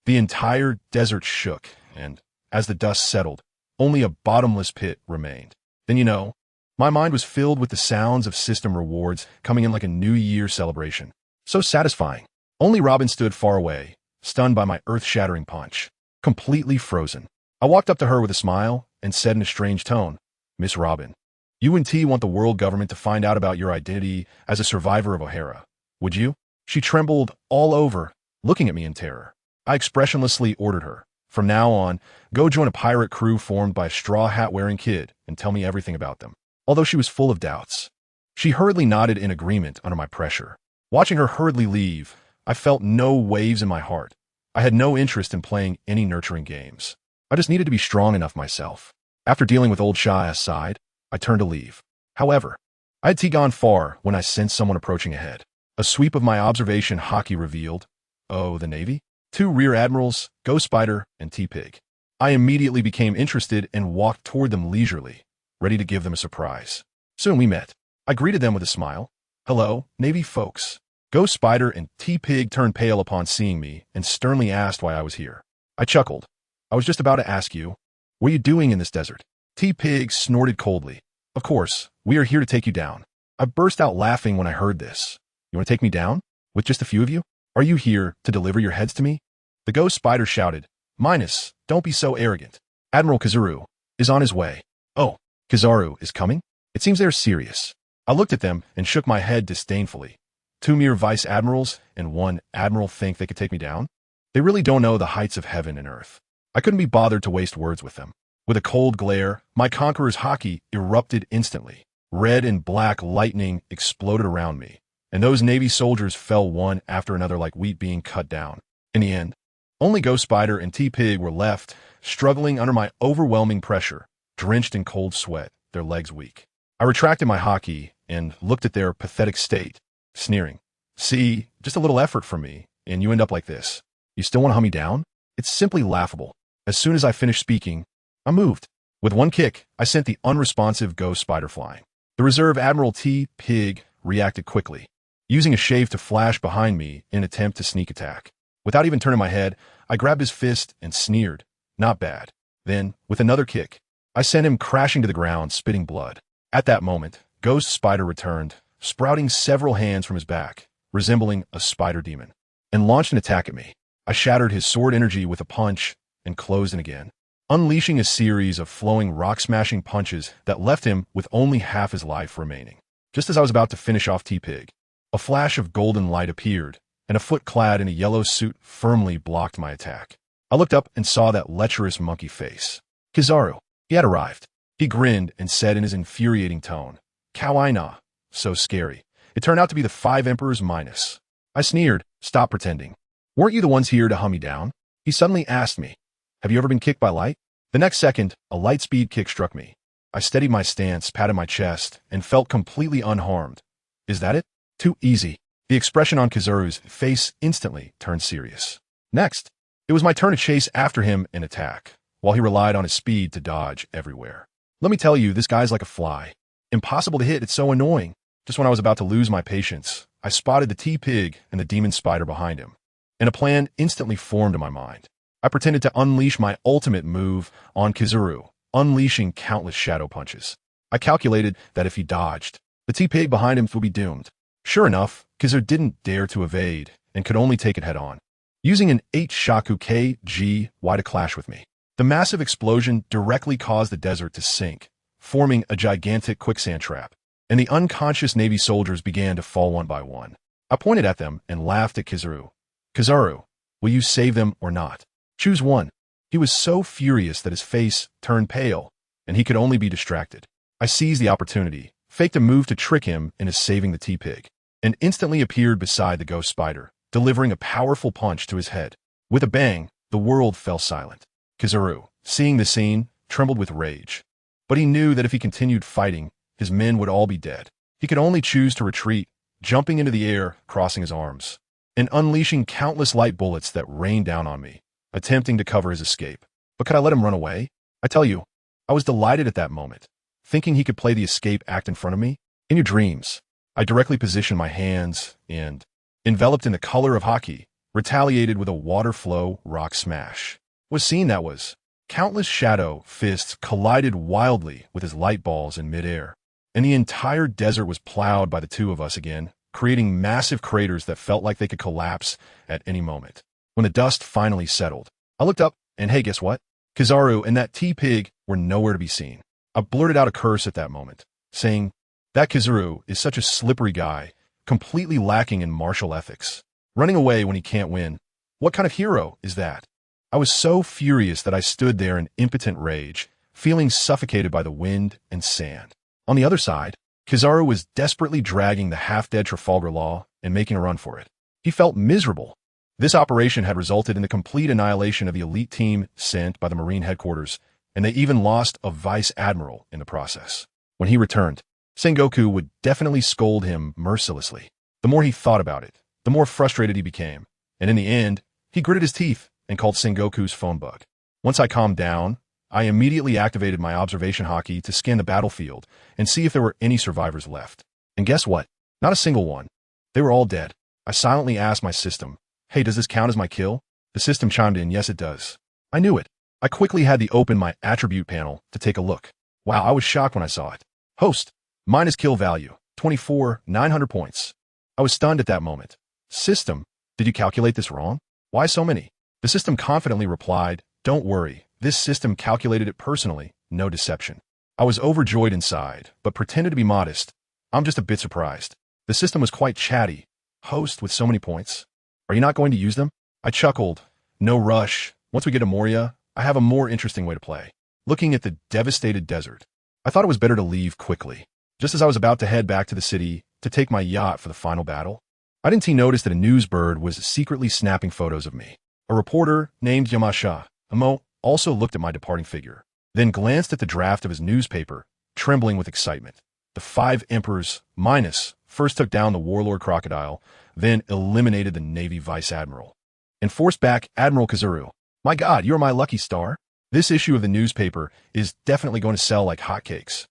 The entire desert shook, and, as the dust settled, only a bottomless pit remained. Then my mind was filled with the sounds of system rewards coming in like a New Year celebration. So satisfying. Only Robin stood far away, stunned by my earth-shattering punch, completely frozen. I walked up to her with a smile and said in a strange tone, Miss Robin, you and T want the world government to find out about your identity as a survivor of O'Hara. Would you? She trembled all over, looking at me in terror. I expressionlessly ordered her, from now on, go join a pirate crew formed by a straw hat-wearing kid and tell me everything about them. Although she was full of doubts. She hurriedly nodded in agreement under my pressure. Watching her hurriedly leave, I felt no waves in my heart. I had no interest in playing any nurturing games. I just needed to be strong enough myself. After dealing with Old Shah's side, I turned to leave. However, I had gone far when I sensed someone approaching ahead. A sweep of my observation hockey revealed, oh, the Navy? 2 rear admirals, Ghost Spider, and T-Pig. I immediately became interested and walked toward them leisurely, ready to give them a surprise. Soon we met. I greeted them with a smile. Hello, Navy folks. Ghost Spider and T-Pig turned pale upon seeing me and sternly asked why I was here. I chuckled. I was just about to ask you, what are you doing in this desert? T-Pig snorted coldly. Of course, we are here to take you down. I burst out laughing when I heard this. You want to take me down? With just a few of you? Are you here to deliver your heads to me? The Ghost Spider shouted. Minos, don't be so arrogant. Admiral Kizaru is on his way. Oh, Kizaru is coming? It seems they're serious. I looked at them and shook my head disdainfully. 2 mere vice admirals and 1 admiral think they could take me down? They really don't know the heights of heaven and earth. I couldn't be bothered to waste words with them. With a cold glare, my conqueror's hockey erupted instantly. Red and black lightning exploded around me, and those Navy soldiers fell one after another like wheat being cut down. In the end, only Ghost Spider and T-Pig were left, struggling under my overwhelming pressure, drenched in cold sweat, their legs weak. I retracted my hockey and looked at their pathetic state, sneering. See, just a little effort from me, and you end up like this. You still want to hunt me down? It's simply laughable. As soon as I finished speaking, I moved. With 1 kick, I sent the unresponsive Ghost Spider flying. The reserve Admiral T-Pig reacted quickly, using a shave to flash behind me in an attempt to sneak attack. Without even turning my head, I grabbed his fist and sneered. Not bad. Then, with another kick, I sent him crashing to the ground, spitting blood. At that moment, Ghost Spider returned, sprouting several hands from his back, resembling a spider demon, and launched an attack at me. I shattered his sword energy with a punch and closed in again, unleashing a series of flowing rock-smashing punches that left him with only half his life remaining. Just as I was about to finish off T-Pig, a flash of golden light appeared, and a foot clad in a yellow suit firmly blocked my attack. I looked up and saw that lecherous monkey face. Kizaru. He had arrived. He grinned and said in his infuriating tone, "Kawaii-na." So scary. It turned out to be the 5 Emperors Minos. I sneered. "Stop pretending. Weren't you the ones here to hunt me down?" He suddenly asked me, "Have you ever been kicked by light?" The next second, a light-speed kick struck me. I steadied my stance, patted my chest, and felt completely unharmed. Is that it? Too easy. The expression on Kizaru's face instantly turned serious. Next, it was my turn to chase after him and attack, while he relied on his speed to dodge everywhere. Let me tell you, this guy's like a fly. Impossible to hit, it's so annoying. Just when I was about to lose my patience, I spotted the T-Pig and the demon spider behind him, and a plan instantly formed in my mind. I pretended to unleash my ultimate move on Kizaru, unleashing countless shadow punches. I calculated that if he dodged, the T-Pig behind him would be doomed. Sure enough, Kizaru didn't dare to evade and could only take it head-on, using an H-Shaku KGY to clash with me. The massive explosion directly caused the desert to sink, forming a gigantic quicksand trap, and the unconscious Navy soldiers began to fall one by one. I pointed at them and laughed at Kizaru. "Kizaru, will you save them or not? Choose one." He was so furious that his face turned pale, and he could only be distracted. I seized the opportunity, faked a move to trick him into saving the T-Pig, and instantly appeared beside the ghost spider, delivering a powerful punch to his head. With a bang, the world fell silent. Kizaru, seeing the scene, trembled with rage. But he knew that if he continued fighting, his men would all be dead. He could only choose to retreat, jumping into the air, crossing his arms, and unleashing countless light bullets that rained down on me, attempting to cover his escape. But could I let him run away? I tell you, I was delighted at that moment, thinking he could play the escape act in front of me. In your dreams, I directly positioned my hands and, enveloped in the color of hockey, retaliated with a water flow rock smash. What scene that was! Countless shadow fists collided wildly with his light balls in midair, and the entire desert was plowed by the two of us again, creating massive craters that felt like they could collapse at any moment. When the dust finally settled, I looked up, and hey, guess what? Kizaru and that T-Pig were nowhere to be seen. I blurted out a curse at that moment, saying, "That Kizaru is such a slippery guy, completely lacking in martial ethics. Running away when he can't win. What kind of hero is that?" I was so furious that I stood there in impotent rage, feeling suffocated by the wind and sand. On the other side, Kizaru was desperately dragging the half-dead Trafalgar Law and making a run for it. He felt miserable. This operation had resulted in the complete annihilation of the elite team sent by the Marine headquarters, and they even lost a vice admiral in the process. When he returned, Sengoku would definitely scold him mercilessly. The more he thought about it, the more frustrated he became, and in the end, he gritted his teeth and called Sengoku's phone bug. Once I calmed down, I immediately activated my observation hockey to scan the battlefield and see if there were any survivors left. And guess what? Not a single one. They were all dead. I silently asked my system, "Hey, does this count as my kill?" The system chimed in, "Yes, it does." I knew it. I quickly had to open my attribute panel to take a look. Wow, I was shocked when I saw it. Host, minus kill value, 24,900 points. I was stunned at that moment. System, did you calculate this wrong? Why so many? The system confidently replied, "Don't worry, this system calculated it personally, no deception." I was overjoyed inside, but pretended to be modest. I'm just a bit surprised. The system was quite chatty. "Host with so many points. Are you not going to use them?" I chuckled. "No rush. Once we get to Moria, I have a more interesting way to play." Looking at the devastated desert, I thought it was better to leave quickly. Just as I was about to head back to the city to take my yacht for the final battle, I didn't notice that a news bird was secretly snapping photos of me. A reporter named Yamasha Amo also looked at my departing figure, then glanced at the draft of his newspaper, trembling with excitement. The 5 Emperors Minos first took down the warlord Crocodile, then eliminated the Navy Vice Admiral, and forced back Admiral Kizaru. My God, you're my lucky star. This issue of the newspaper is definitely going to sell like hotcakes.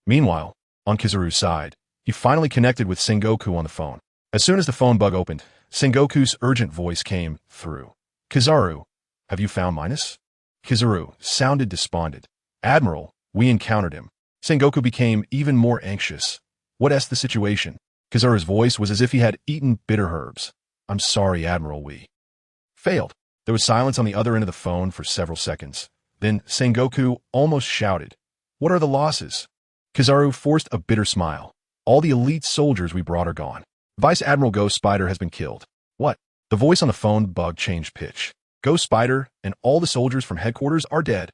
Meanwhile, on Kizaru's side, he finally connected with Sengoku on the phone. As soon as the phone bug opened, Sengoku's urgent voice came through. "Kizaru, have you found Minos?" Kizaru sounded despondent. "Admiral, we encountered him." Sengoku became even more anxious. "What is the situation?" Kizaru's voice was as if he had eaten bitter herbs. I'm sorry, Admiral, we failed. There was silence on the other end of the phone for several seconds. Then Sengoku almost shouted, What are the losses? Kizaru forced a bitter smile. All the elite soldiers we brought are gone. Vice Admiral Ghost Spider has been killed. What? The voice on the phone bug changed pitch. Ghost Spider and all the soldiers from headquarters are dead.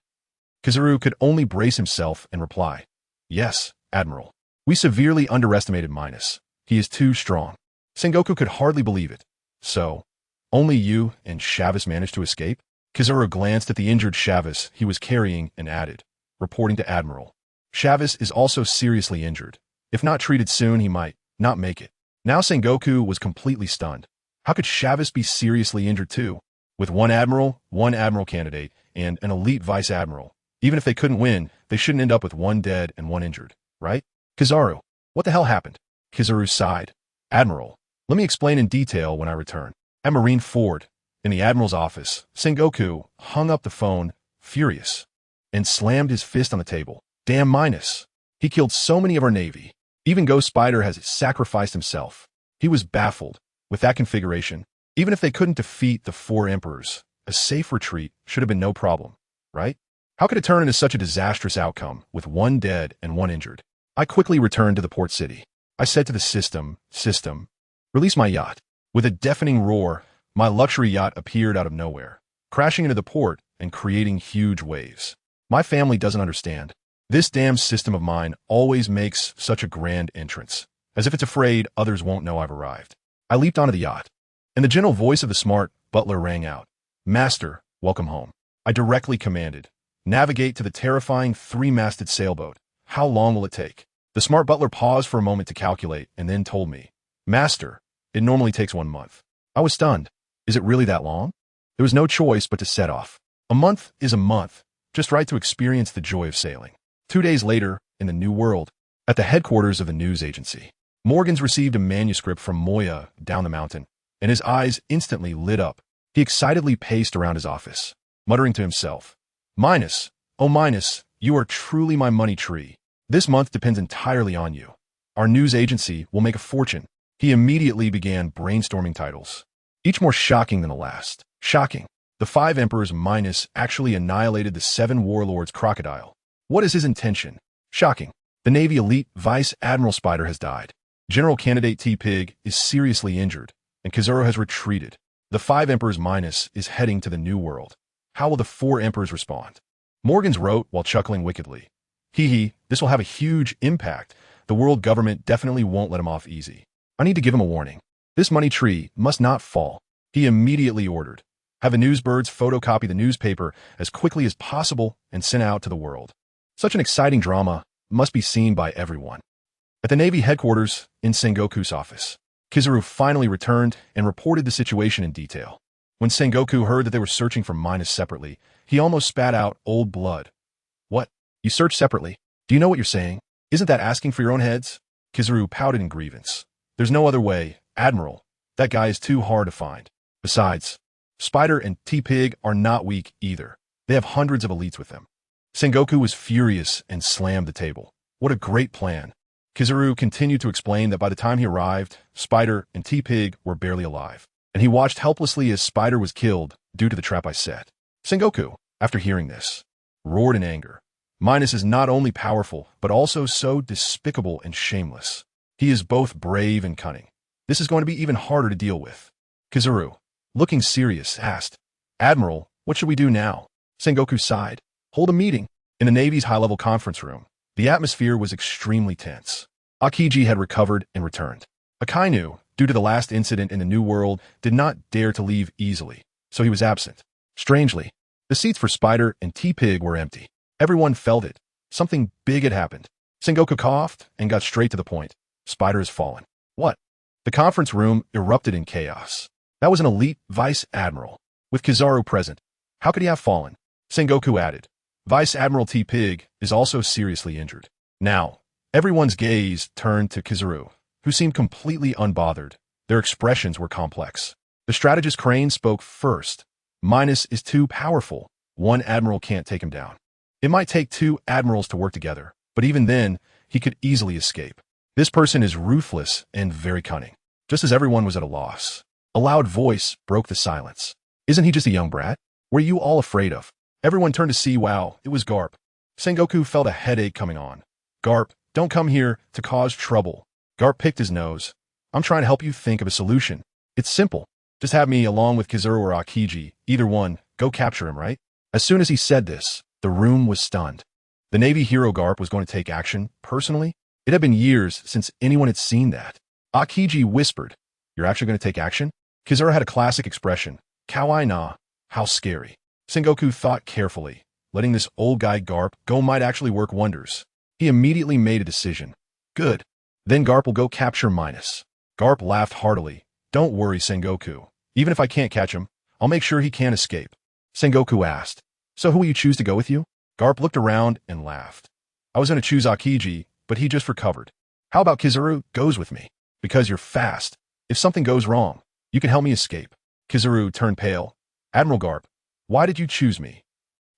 Kizaru could only brace himself and reply, Yes, Admiral. We severely underestimated Minos. He is too strong. Sengoku could hardly believe it. So, only you and Chavis managed to escape? Kizaru glanced at the injured Chavis he was carrying and added, reporting to Admiral. Chavis is also seriously injured. If not treated soon, he might not make it. Now Sengoku was completely stunned. How could Chavis be seriously injured too? With one admiral candidate, and an elite vice admiral. Even if they couldn't win, they shouldn't end up with one dead and one injured, right? Kizaru, what the hell happened? Kizaru sighed. Admiral, let me explain in detail when I return. At Marine Ford, in the Admiral's office, Sengoku hung up the phone, furious, and slammed his fist on the table. Damn Minos. He killed so many of our Navy. Even Ghost Spider has sacrificed himself. He was baffled. With that configuration, even if they couldn't defeat the 4 emperors, a safe retreat should have been no problem, right? How could it turn into such a disastrous outcome with 1 dead and 1 injured? I quickly returned to the port city. I said to the system, release my yacht. With a deafening roar, my luxury yacht appeared out of nowhere, crashing into the port and creating huge waves. My family doesn't understand. This damn system of mine always makes such a grand entrance, as if it's afraid others won't know I've arrived. I leaped onto the yacht, and the gentle voice of the smart butler rang out. Master, welcome home. I directly commanded, navigate to the terrifying 3-masted sailboat. How long will it take? The smart butler paused for a moment to calculate and then told me, Master, it normally takes 1 month. I was stunned. Is it really that long? There was no choice but to set off. A month is a month, just right to experience the joy of sailing. 2 days later, in the New World, at the headquarters of the news agency, Morgans received a manuscript from Moya down the mountain, and his eyes instantly lit up. He excitedly paced around his office, muttering to himself, Minos, oh Minos, you are truly my money tree. This month depends entirely on you. Our news agency will make a fortune. He immediately began brainstorming titles, each more shocking than the last. Shocking. The 5 emperors Minos actually annihilated the 7 warlords Crocodile. What is his intention? Shocking. The Navy elite Vice Admiral Spider has died. General Candidate T-Pig is seriously injured, and Kizaru has retreated. The 5 emperors Minos is heading to the New World. How will the 4 emperors respond? Morgans wrote while chuckling wickedly. This will have a huge impact. The world government definitely won't let him off easy. I need to give him a warning. This money tree must not fall. He immediately ordered, have the newsbirds photocopy the newspaper as quickly as possible and sent out to the world. Such an exciting drama must be seen by everyone. At the Navy headquarters in Sengoku's office, Kizaru finally returned and reported the situation in detail. When Sengoku heard that they were searching for Minos separately, he almost spat out old blood. What? You search separately? Do you know what you're saying? Isn't that asking for your own heads? Kizaru pouted in grievance. There's no other way, Admiral. That guy is too hard to find. Besides, Spider and T-Pig are not weak either. They have hundreds of elites with them. Sengoku was furious and slammed the table. What a great plan. Kizaru continued to explain that by the time he arrived, Spider and T-Pig were barely alive, and he watched helplessly as Spider was killed due to the trap I set. Sengoku, after hearing this, roared in anger. Minos is not only powerful, but also so despicable and shameless. He is both brave and cunning. This is going to be even harder to deal with. Kizaru, looking serious, asked, Admiral, what should we do now? Sengoku sighed. Hold a meeting. In the Navy's high-level conference room, the atmosphere was extremely tense. Akiji had recovered and returned. Akainu, due to the last incident in the New World, did not dare to leave easily, so he was absent. Strangely, the seats for Spider and T-Pig were empty. Everyone felt it. Something big had happened. Sengoku coughed and got straight to the point. Spider has fallen. What? The conference room erupted in chaos. That was an elite vice admiral, with Kizaru present. How could he have fallen? Sengoku added. Vice Admiral T-Pig is also seriously injured. Now, everyone's gaze turned to Kizaru, who seemed completely unbothered. Their expressions were complex. The strategist Crane spoke first. Minos is too powerful. One admiral can't take him down. It might take 2 admirals to work together, but even then, he could easily escape. This person is ruthless and very cunning. Just as everyone was at a loss, a loud voice broke the silence. Isn't he just a young brat? Were you all afraid of? Everyone turned to see. Wow, it was Garp. Sengoku felt a headache coming on. Garp, don't come here to cause trouble. Garp picked his nose. I'm trying to help you think of a solution. It's simple. Just have me along with Kizaru or Akiji, either one, go capture him, right? As soon as he said this, the room was stunned. The Navy hero Garp was going to take action, personally? It had been years since anyone had seen that. Akiji whispered, You're actually going to take action? Kizaru had a classic expression, Kawaii na, how scary. Sengoku thought carefully. Letting this old guy Garp go might actually work wonders. He immediately made a decision. Good. Then Garp will go capture Minos. Garp laughed heartily. Don't worry, Sengoku. Even if I can't catch him, I'll make sure he can't escape. Sengoku asked, So who will you choose to go with you? Garp looked around and laughed. I was going to choose Akiji, but he just recovered. How about Kizaru goes with me? Because you're fast. If something goes wrong, you can help me escape. Kizaru turned pale. Admiral Garp, why did you choose me?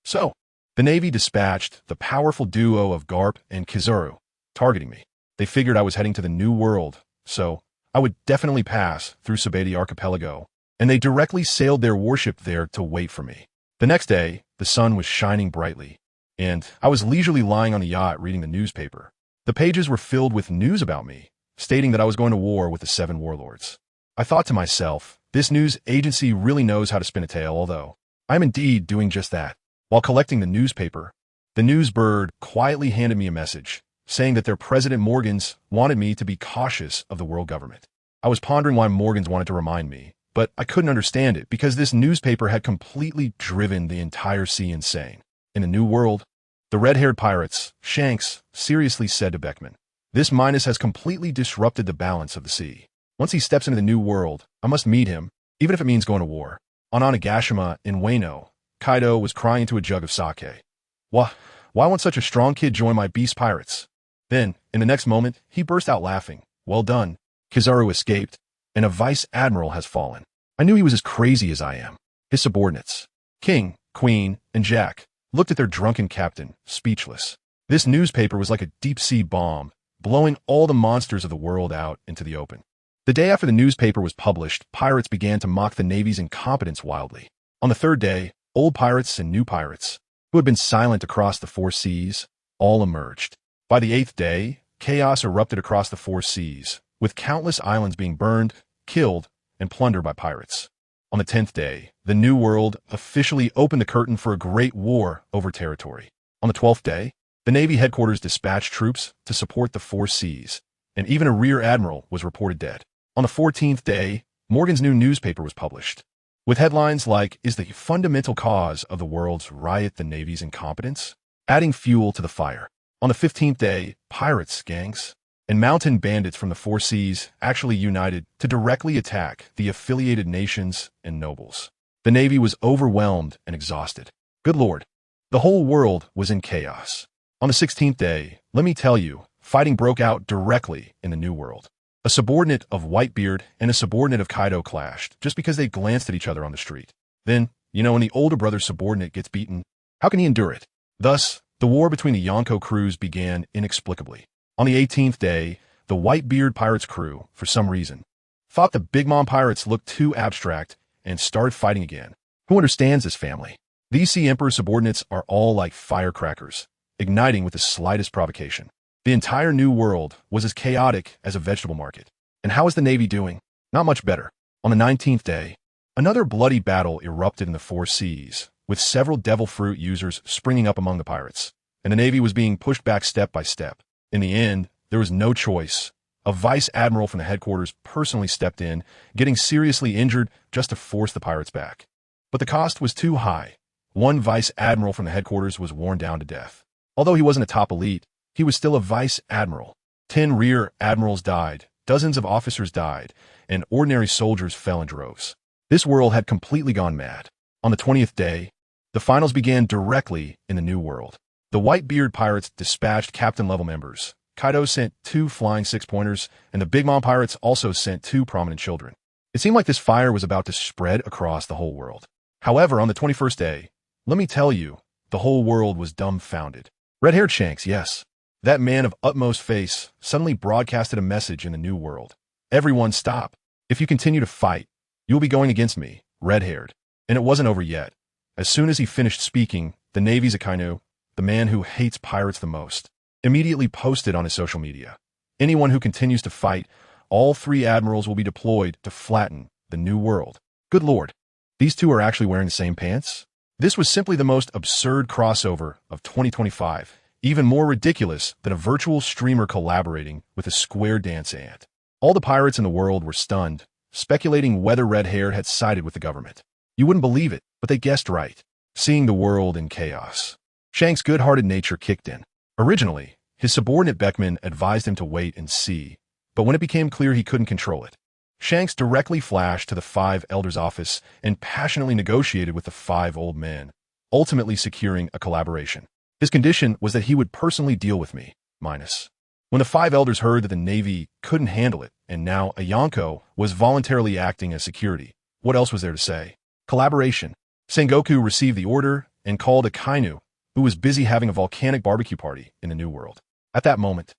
So, the Navy dispatched the powerful duo of Garp and Kizaru, targeting me. They figured I was heading to the New World, so I would definitely pass through Subedi Archipelago, and they directly sailed their warship there to wait for me. The next day, the sun was shining brightly, and I was leisurely lying on the yacht reading the newspaper. The pages were filled with news about me, stating that I was going to war with the 7 warlords. I thought to myself, this news agency really knows how to spin a tale, although I'm indeed doing just that. While collecting the newspaper, the newsbird quietly handed me a message, saying that their President Morgans wanted me to be cautious of the world government. I was pondering why Morgans wanted to remind me, but I couldn't understand it because this newspaper had completely driven the entire sea insane. In the New World, the red-haired pirates, Shanks, seriously said to Beckman, This Minos has completely disrupted the balance of the sea. Once he steps into the New World, I must meet him, even if it means going to war. On Onigashima in Wano, Kaido was crying into a jug of sake. Why won't such a strong kid join my beast pirates? Then, in the next moment, he burst out laughing. Well done. Kizaru escaped, and a vice admiral has fallen. I knew he was as crazy as I am. His subordinates, King, Queen, and Jack, looked at their drunken captain, speechless. This newspaper was like a deep-sea bomb, blowing all the monsters of the world out into the open. The day after the newspaper was published, pirates began to mock the Navy's incompetence wildly. On the third day, old pirates and new pirates, who had been silent across the 4 seas, all emerged. By the 8th day, chaos erupted across the 4 seas, with countless islands being burned, killed, and plundered by pirates. On the 10th day, the New World officially opened the curtain for a great war over territory. On the 12th day, the Navy headquarters dispatched troops to support the 4 seas, and even a rear admiral was reported dead. On the 14th day, Morgan's new newspaper was published, with headlines like, Is the fundamental cause of the world's riot the Navy's incompetence? Adding fuel to the fire. On the 15th day, pirates, gangs, and mountain bandits from the 4 seas actually united to directly attack the affiliated nations and nobles. The Navy was overwhelmed and exhausted. Good Lord, the whole world was in chaos. On the 16th day, let me tell you, fighting broke out directly in the New World. A subordinate of Whitebeard and a subordinate of Kaido clashed just because they glanced at each other on the street. Then, when the older brother's subordinate gets beaten, how can he endure it? Thus, the war between the Yonko crews began inexplicably. On the 18th day, the Whitebeard pirates crew, for some reason, thought the Big Mom pirates looked too abstract and started fighting again. Who understands this family? These Sea Emperor subordinates are all like firecrackers, igniting with the slightest provocation. The entire New World was as chaotic as a vegetable market. And how is the Navy doing? Not much better. On the 19th day, another bloody battle erupted in the 4 seas, with several devil fruit users springing up among the pirates, and the Navy was being pushed back step by step. In the end, there was no choice. A vice admiral from the headquarters personally stepped in, getting seriously injured just to force the pirates back. But the cost was too high. One vice admiral from the headquarters was worn down to death. Although he wasn't a top elite, he was still a vice admiral. 10 rear admirals died, dozens of officers died, and ordinary soldiers fell in droves. This world had completely gone mad. On the 20th day, the finals began directly in the New World. The Whitebeard pirates dispatched captain-level members. Kaido sent 2 flying 6-pointers, and the Big Mom pirates also sent 2 prominent children. It seemed like this fire was about to spread across the whole world. However, on the 21st day, let me tell you, the whole world was dumbfounded. Red-haired Shanks, yes. That man of utmost face suddenly broadcasted a message in the new world. Everyone stop. If you continue to fight, you'll be going against me, red-haired. And it wasn't over yet. As soon as he finished speaking, the Navy's Akainu, the man who hates pirates the most, immediately posted on his social media. Anyone who continues to fight, all 3 admirals will be deployed to flatten the new world. Good lord. These two are actually wearing the same pants? This was simply the most absurd crossover of 2025, even more ridiculous than a virtual streamer collaborating with a square dance ant. All the pirates in the world were stunned, speculating whether red-hair had sided with the government. You wouldn't believe it, but they guessed right. Seeing the world in chaos, Shank's good-hearted nature kicked in. Originally, his subordinate Beckman advised him to wait and see, but when it became clear he couldn't control it, Shanks directly flashed to the 5 elders' office and passionately negotiated with the 5 old men, ultimately securing a collaboration. His condition was that he would personally deal with me, Minos. When the 5 elders heard that the Navy couldn't handle it, and now Ayanko was voluntarily acting as security, what else was there to say? Collaboration. Sengoku received the order and called Akainu, who was busy having a volcanic barbecue party in the New World. At that moment,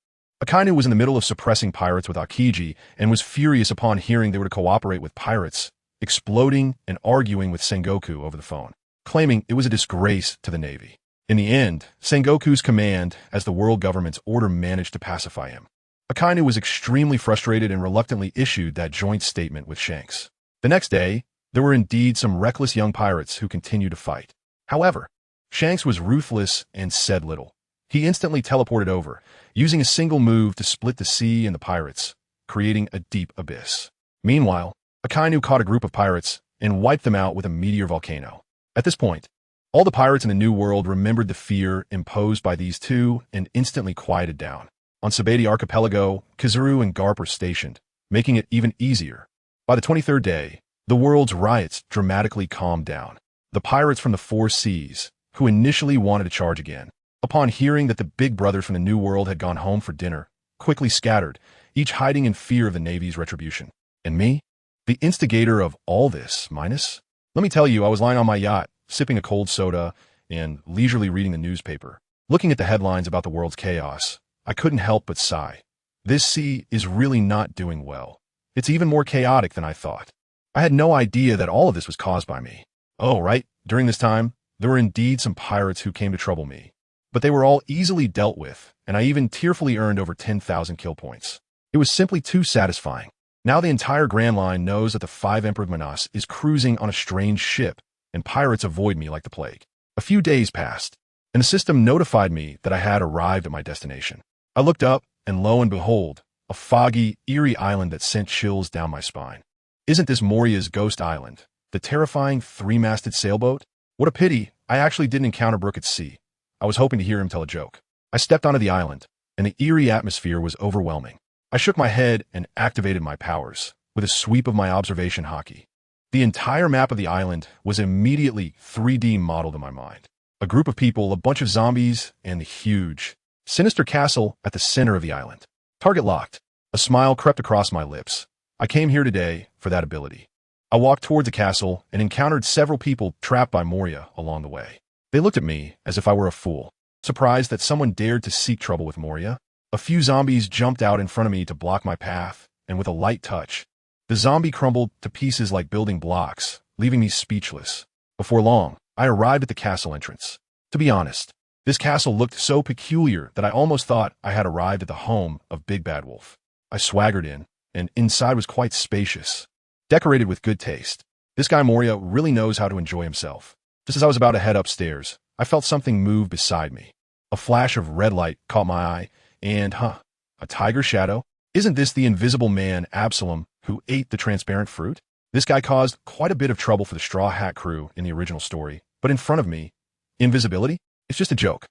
Akainu was in the middle of suppressing pirates with Akiji and was furious upon hearing they were to cooperate with pirates, exploding and arguing with Sengoku over the phone, claiming it was a disgrace to the Navy. In the end, Sengoku's command as the world government's order managed to pacify him. Akainu was extremely frustrated and reluctantly issued that joint statement with Shanks. The next day, there were indeed some reckless young pirates who continued to fight. However, Shanks was ruthless and said little. He instantly teleported over, using a single move to split the sea and the pirates, creating a deep abyss. Meanwhile, Akainu caught a group of pirates and wiped them out with a meteor volcano. At this point, all the pirates in the New World remembered the fear imposed by these two and instantly quieted down. On Sabeti Archipelago, Kizuru and Garp were stationed, making it even easier. By the 23rd day, the world's riots dramatically calmed down. The pirates from the 4 seas, who initially wanted to charge again, upon hearing that the big brothers from the New World had gone home for dinner, quickly scattered, each hiding in fear of the Navy's retribution. And me? The instigator of all this, Minos? Let me tell you, I was lying on my yacht, sipping a cold soda, and leisurely reading the newspaper. Looking at the headlines about the world's chaos, I couldn't help but sigh. This sea is really not doing well. It's even more chaotic than I thought. I had no idea that all of this was caused by me. Oh, right, during this time, there were indeed some pirates who came to trouble me. But they were all easily dealt with, and I even tearfully earned over 10,000 kill points. It was simply too satisfying. Now the entire Grand Line knows that the 5 Emperor of Minos is cruising on a strange ship, and pirates avoid me like the plague. A few days passed, and the system notified me that I had arrived at my destination. I looked up, and lo and behold, a foggy, eerie island that sent chills down my spine. Isn't this Moria's Ghost Island, the terrifying 3-masted sailboat? What a pity, I actually didn't encounter Brook at sea. I was hoping to hear him tell a joke. I stepped onto the island, and the eerie atmosphere was overwhelming. I shook my head and activated my powers, with a sweep of my observation hockey. The entire map of the island was immediately 3D modeled in my mind. A group of people, a bunch of zombies, and the huge, sinister castle at the center of the island. Target locked. A smile crept across my lips. I came here today for that ability. I walked towards the castle and encountered several people trapped by Moria along the way. They looked at me as if I were a fool, surprised that someone dared to seek trouble with Moria. A few zombies jumped out in front of me to block my path, and with a light touch, the zombie crumbled to pieces like building blocks, leaving me speechless. Before long, I arrived at the castle entrance. To be honest, this castle looked so peculiar that I almost thought I had arrived at the home of Big Bad Wolf. I swaggered in, and inside was quite spacious, decorated with good taste. This guy Moria really knows how to enjoy himself. Just as I was about to head upstairs, I felt something move beside me. A flash of red light caught my eye, and, a tiger shadow? Isn't this the invisible man, Absalom, who ate the transparent fruit? This guy caused quite a bit of trouble for the Straw Hat crew in the original story, but in front of me, invisibility? It's just a joke.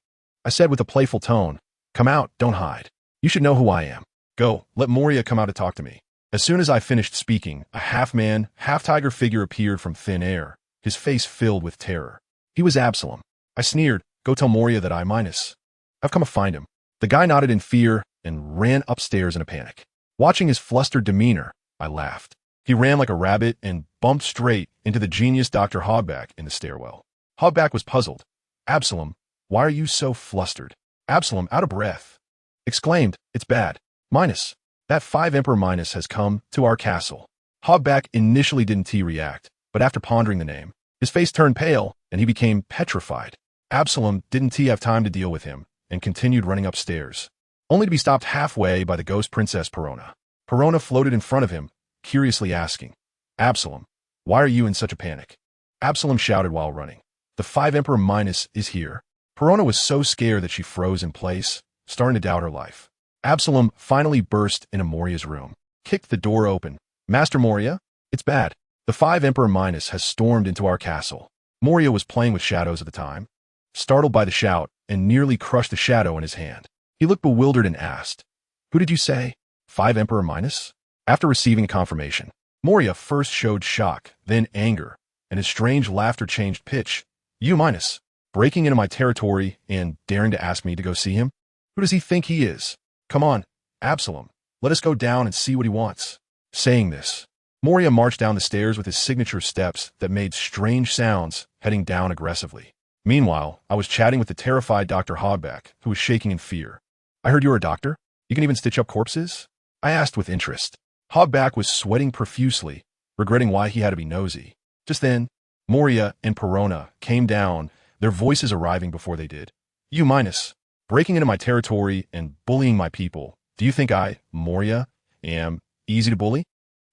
I said with a playful tone, "Come out, don't hide. You should know who I am. Go, let Moria come out to talk to me." As soon as I finished speaking, a half-man, half-tiger figure appeared from thin air, his face filled with terror. He was Absalom. I sneered, "Go tell Moria that I've come to find him." The guy nodded in fear and ran upstairs in a panic. Watching his flustered demeanor, I laughed. He ran like a rabbit and bumped straight into the genius Dr. Hogback in the stairwell. Hogback was puzzled. "Absalom, why are you so flustered?" Absalom, out of breath. exclaimed, "It's bad. Minos. That 5 Emperor Minos has come to our castle." Hogback initially didn't react, but after pondering the name, his face turned pale and he became petrified. Absalom didn't have time to deal with him and continued running upstairs, only to be stopped halfway by the ghost princess Perona. Perona floated in front of him, curiously asking, "Absalom, why are you in such a panic?" Absalom shouted while running, "The 5 Emperor Minos is here." Perona was so scared that she froze in place, starting to doubt her life. Absalom finally burst into Moria's room, kicked the door open. "Master Moria, it's bad. The 5 Emperor Minos has stormed into our castle." Moria was playing with shadows at the time, startled by the shout and nearly crushed the shadow in his hand. He looked bewildered and asked, "Who did you say? 5 Emperor Minos?" After receiving confirmation, Moria first showed shock, then anger, and his strange laughter changed pitch. "You Minos, breaking into my territory and daring to ask me to go see him? Who does he think he is? Come on, Absalom, let us go down and see what he wants." Saying this, Moria marched down the stairs with his signature steps that made strange sounds, heading down aggressively. Meanwhile, I was chatting with the terrified Dr. Hogback, who was shaking in fear. "I heard you're a doctor? You can even stitch up corpses?" I asked with interest. Hogback was sweating profusely, regretting why he had to be nosy. Just then, Moria and Perona came down, their voices arriving before they did. "You Minos, breaking into my territory and bullying my people. Do you think I, Moria, am easy to bully?"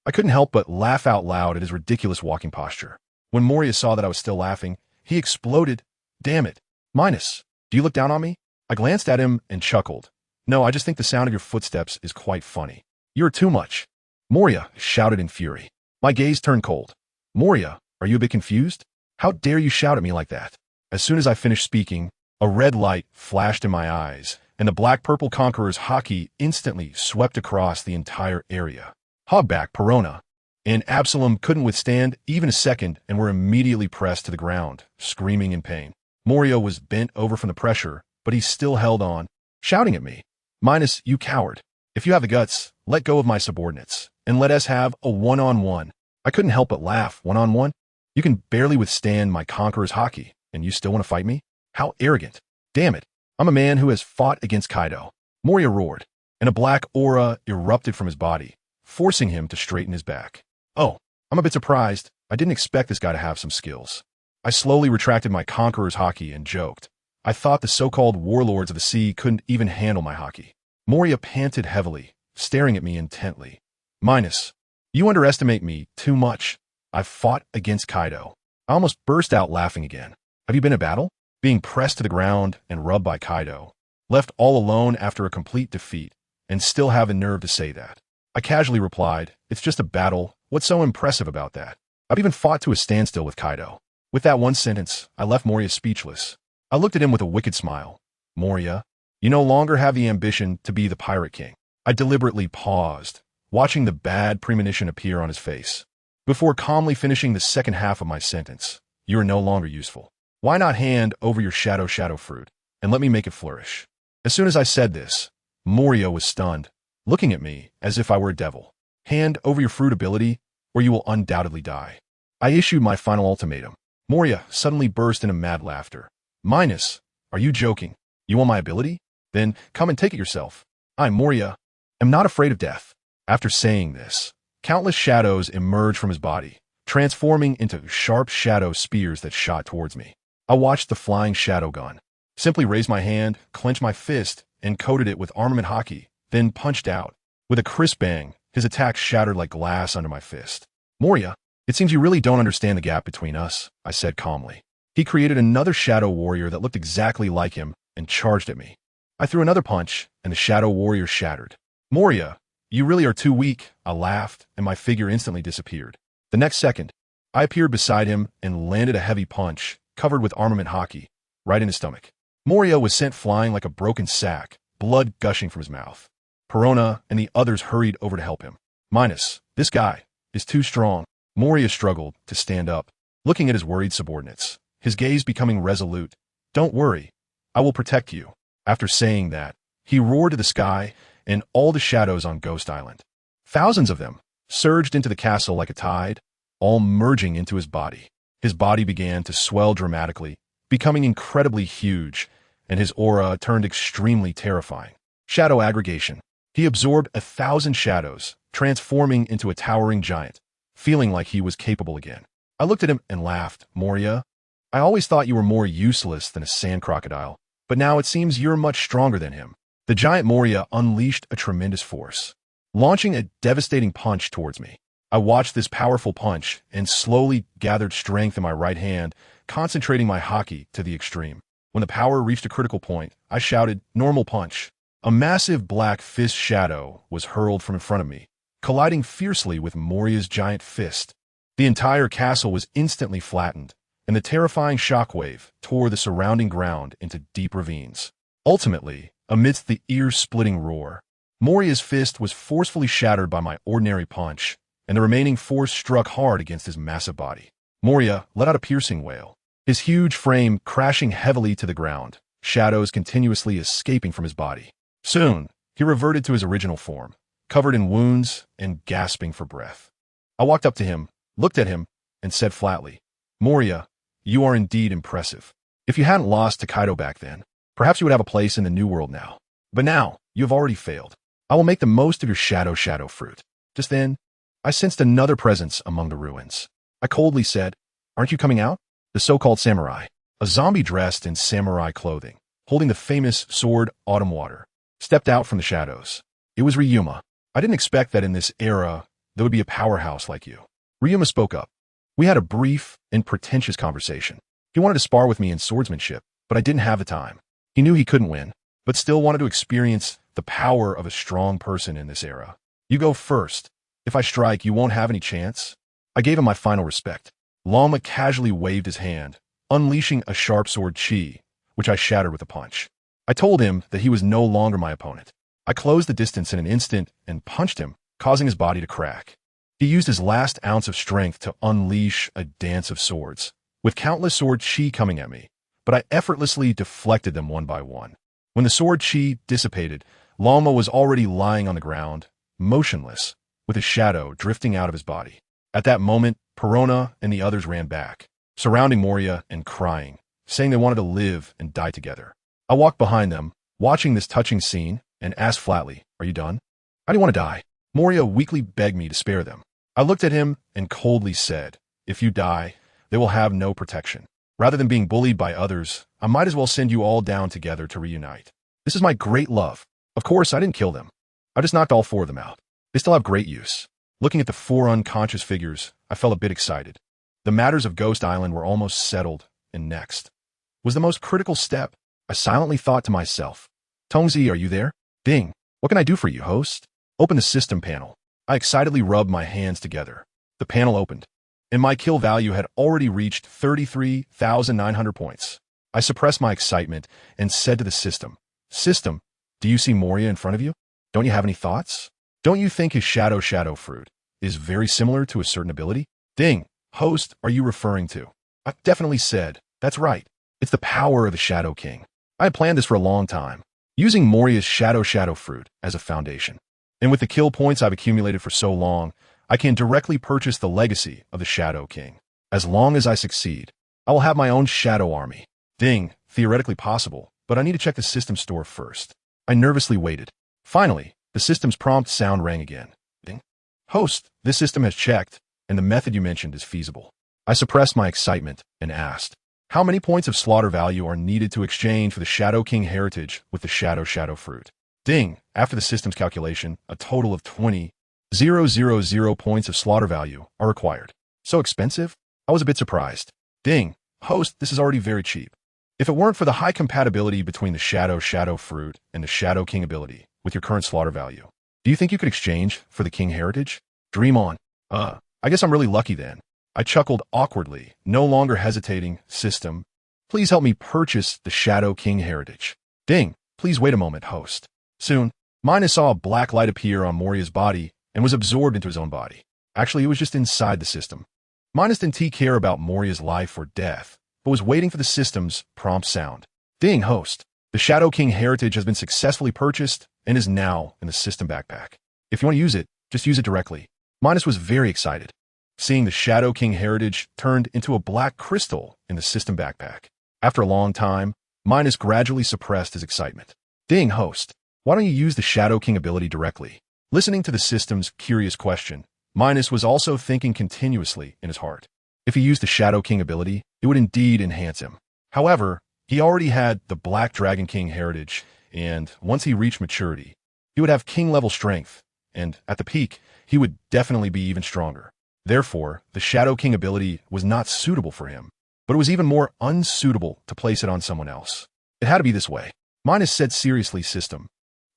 I couldn't help but laugh out loud at his ridiculous walking posture. When Moria saw that I was still laughing, he exploded. "Damn it, Minos, do you look down on me?" I glanced at him and chuckled. "No, I just think the sound of your footsteps is quite funny." "You're too much," Moria shouted in fury. My gaze turned cold. "Moria, are you a bit confused? How dare you shout at me like that?" As soon as I finished speaking, a red light flashed in my eyes, and the black-purple conqueror's haki instantly swept across the entire area. Hogback, Perona, and Absalom couldn't withstand even a second and were immediately pressed to the ground, screaming in pain. Moria was bent over from the pressure, but he still held on, shouting at me, "Minos, you coward. If you have the guts, let go of my subordinates, and let us have a one-on-one." I couldn't help but laugh. "One-on-one? You can barely withstand my conqueror's haki, and you still want to fight me? How arrogant. Damn it, I'm a man who has fought against Kaido." Moria roared, and a black aura erupted from his body, forcing him to straighten his back. "Oh, I'm a bit surprised. I didn't expect this guy to have some skills." I slowly retracted my conqueror's haki and joked. I thought the so-called warlords of the sea couldn't even handle my haki. Moria panted heavily, staring at me intently. "Minos, you underestimate me too much. I've fought against Kaido." I almost burst out laughing again. "Have you been in battle?" Being pressed to the ground and rubbed by Kaido, left all alone after a complete defeat, and still have the nerve to say that. I casually replied, "It's just a battle. What's so impressive about that? I've even fought to a standstill with Kaido." With that one sentence, I left Moria speechless. I looked at him with a wicked smile. "Moria, you no longer have the ambition to be the Pirate King." I deliberately paused, watching the bad premonition appear on his face, before calmly finishing the second half of my sentence. "You are no longer useful. Why not hand over your shadow fruit, and let me make it flourish?" As soon as I said this, Moria was stunned, looking at me as if I were a devil. "Hand over your fruit ability, or you will undoubtedly die." I issued my final ultimatum. Moria suddenly burst into mad laughter. "Minos, are you joking? You want my ability? Then come and take it yourself. I, Moria, am not afraid of death." After saying this, countless shadows emerged from his body, transforming into sharp shadow spears that shot towards me. I watched the flying shadow gun, simply raised my hand, clenched my fist, and coated it with armament haki, then punched out. With a crisp bang, his attack shattered like glass under my fist. "Moria, it seems you really don't understand the gap between us," I said calmly. He created another shadow warrior that looked exactly like him and charged at me. I threw another punch, and the shadow warrior shattered. "Moria, you really are too weak," I laughed, and my figure instantly disappeared. The next second, I appeared beside him and landed a heavy punch, covered with armament haki, right in his stomach. Moria was sent flying like a broken sack, blood gushing from his mouth. Perona and the others hurried over to help him. "Minos, this guy is too strong." Moria struggled to stand up, looking at his worried subordinates, his gaze becoming resolute. "Don't worry, I will protect you." After saying that, he roared to the sky and all the shadows on Ghost Island. Thousands of them surged into the castle like a tide, all merging into his body. His body began to swell dramatically, becoming incredibly huge, and his aura turned extremely terrifying. Shadow aggregation. He absorbed 1,000 shadows, transforming into a towering giant, feeling like he was capable again. I looked at him and laughed. Moria, I always thought you were more useless than a sand crocodile, but now it seems you're much stronger than him. The giant Moria unleashed a tremendous force, launching a devastating punch towards me. I watched this powerful punch and slowly gathered strength in my right hand, concentrating my haki to the extreme. When the power reached a critical point, I shouted, "Normal punch." A massive black fist shadow was hurled from in front of me, colliding fiercely with Moria's giant fist. The entire castle was instantly flattened, and the terrifying shockwave tore the surrounding ground into deep ravines. Ultimately, amidst the ear-splitting roar, Moria's fist was forcefully shattered by my ordinary punch, and the remaining force struck hard against his massive body. Moria let out a piercing wail, his huge frame crashing heavily to the ground, shadows continuously escaping from his body. Soon, he reverted to his original form, covered in wounds and gasping for breath. I walked up to him, looked at him, and said flatly, "Moria, you are indeed impressive. If you hadn't lost to Kaido back then, perhaps you would have a place in the New World now. But now, you have already failed. I will make the most of your shadow fruit." Just then, I sensed another presence among the ruins. I coldly said, "Aren't you coming out?" The so-called samurai, a zombie dressed in samurai clothing, holding the famous sword Autumn Water, stepped out from the shadows. It was Ryuma. I didn't expect that in this era, there would be a powerhouse like you. Ryuma spoke up. We had a brief and pretentious conversation. He wanted to spar with me in swordsmanship, but I didn't have the time. He knew he couldn't win, but still wanted to experience the power of a strong person in this era. "You go first. If I strike, you won't have any chance." I gave him my final respect. Lama casually waved his hand, unleashing a sharp sword chi, which I shattered with a punch. I told him that he was no longer my opponent. I closed the distance in an instant and punched him, causing his body to crack. He used his last ounce of strength to unleash a dance of swords, with countless sword chi coming at me, but I effortlessly deflected them one by one. When the sword chi dissipated, Lama was already lying on the ground, motionless, with his shadow drifting out of his body. At that moment, Perona and the others ran back, surrounding Moria and crying, saying they wanted to live and die together. I walked behind them, watching this touching scene, and asked flatly, "Are you done?" "How do you want to die?" Moria weakly begged me to spare them. I looked at him and coldly said, "If you die, they will have no protection. Rather than being bullied by others, I might as well send you all down together to reunite. This is my great love." Of course, I didn't kill them. I just knocked all 4 of them out. They still have great use. Looking at the 4 unconscious figures, I felt a bit excited. The matters of Ghost Island were almost settled, and next was the most critical step. I silently thought to myself, "Tongzi, are you there?" "Ding. What can I do for you, host?" "Open the system panel." I excitedly rubbed my hands together. The panel opened, and my kill value had already reached 33,900 points. I suppressed my excitement and said to the system, "System, do you see Moria in front of you? Don't you have any thoughts? Don't you think his shadow fruit is very similar to a certain ability?" "Ding. Host, are you referring to?" I definitely said, "That's right. It's the power of the Shadow King. I had planned this for a long time, using Moria's shadow fruit as a foundation. And with the kill points I've accumulated for so long, I can directly purchase the legacy of the Shadow King. As long as I succeed, I will have my own shadow army." "Ding. Theoretically possible, but I need to check the system store first." I nervously waited. Finally, the system's prompt sound rang again. "Ding. Host, this system has checked, and the method you mentioned is feasible." I suppressed my excitement and asked, "How many points of slaughter value are needed to exchange for the Shadow King heritage with the shadow fruit?" "Ding. After the system's calculation, a total of 20,000 points of slaughter value are required." "So expensive?" I was a bit surprised. "Ding. Host, this is already very cheap. If it weren't for the high compatibility between the shadow fruit and the Shadow King ability with your current slaughter value, do you think you could exchange for the King heritage?" "Dream on." I guess I'm really lucky then." I chuckled awkwardly, no longer hesitating. "System, please help me purchase the Shadow King heritage." "Ding. Please wait a moment, host." Soon, Minos saw a black light appear on Moria's body and was absorbed into his own body. Actually, it was just inside the system. Minos didn't care about Moria's life or death, but was waiting for the system's prompt sound. "Ding, host. The Shadow King heritage has been successfully purchased and is now in the system backpack. If you want to use it, just use it directly." Minos was very excited, seeing the Shadow King heritage turned into a black crystal in the system backpack. After a long time, Minos gradually suppressed his excitement. "Ding, host. Why don't you use the Shadow King ability directly? Listening to the system's curious question, Minos was also thinking continuously in his heart. If he used the Shadow King ability, it would indeed enhance him. However, he already had the Black Dragon King heritage, and once he reached maturity, he would have king-level strength, and at the peak, he would definitely be even stronger. Therefore, the Shadow King ability was not suitable for him, but it was even more unsuitable to place it on someone else. It had to be this way. Minos said seriously, system.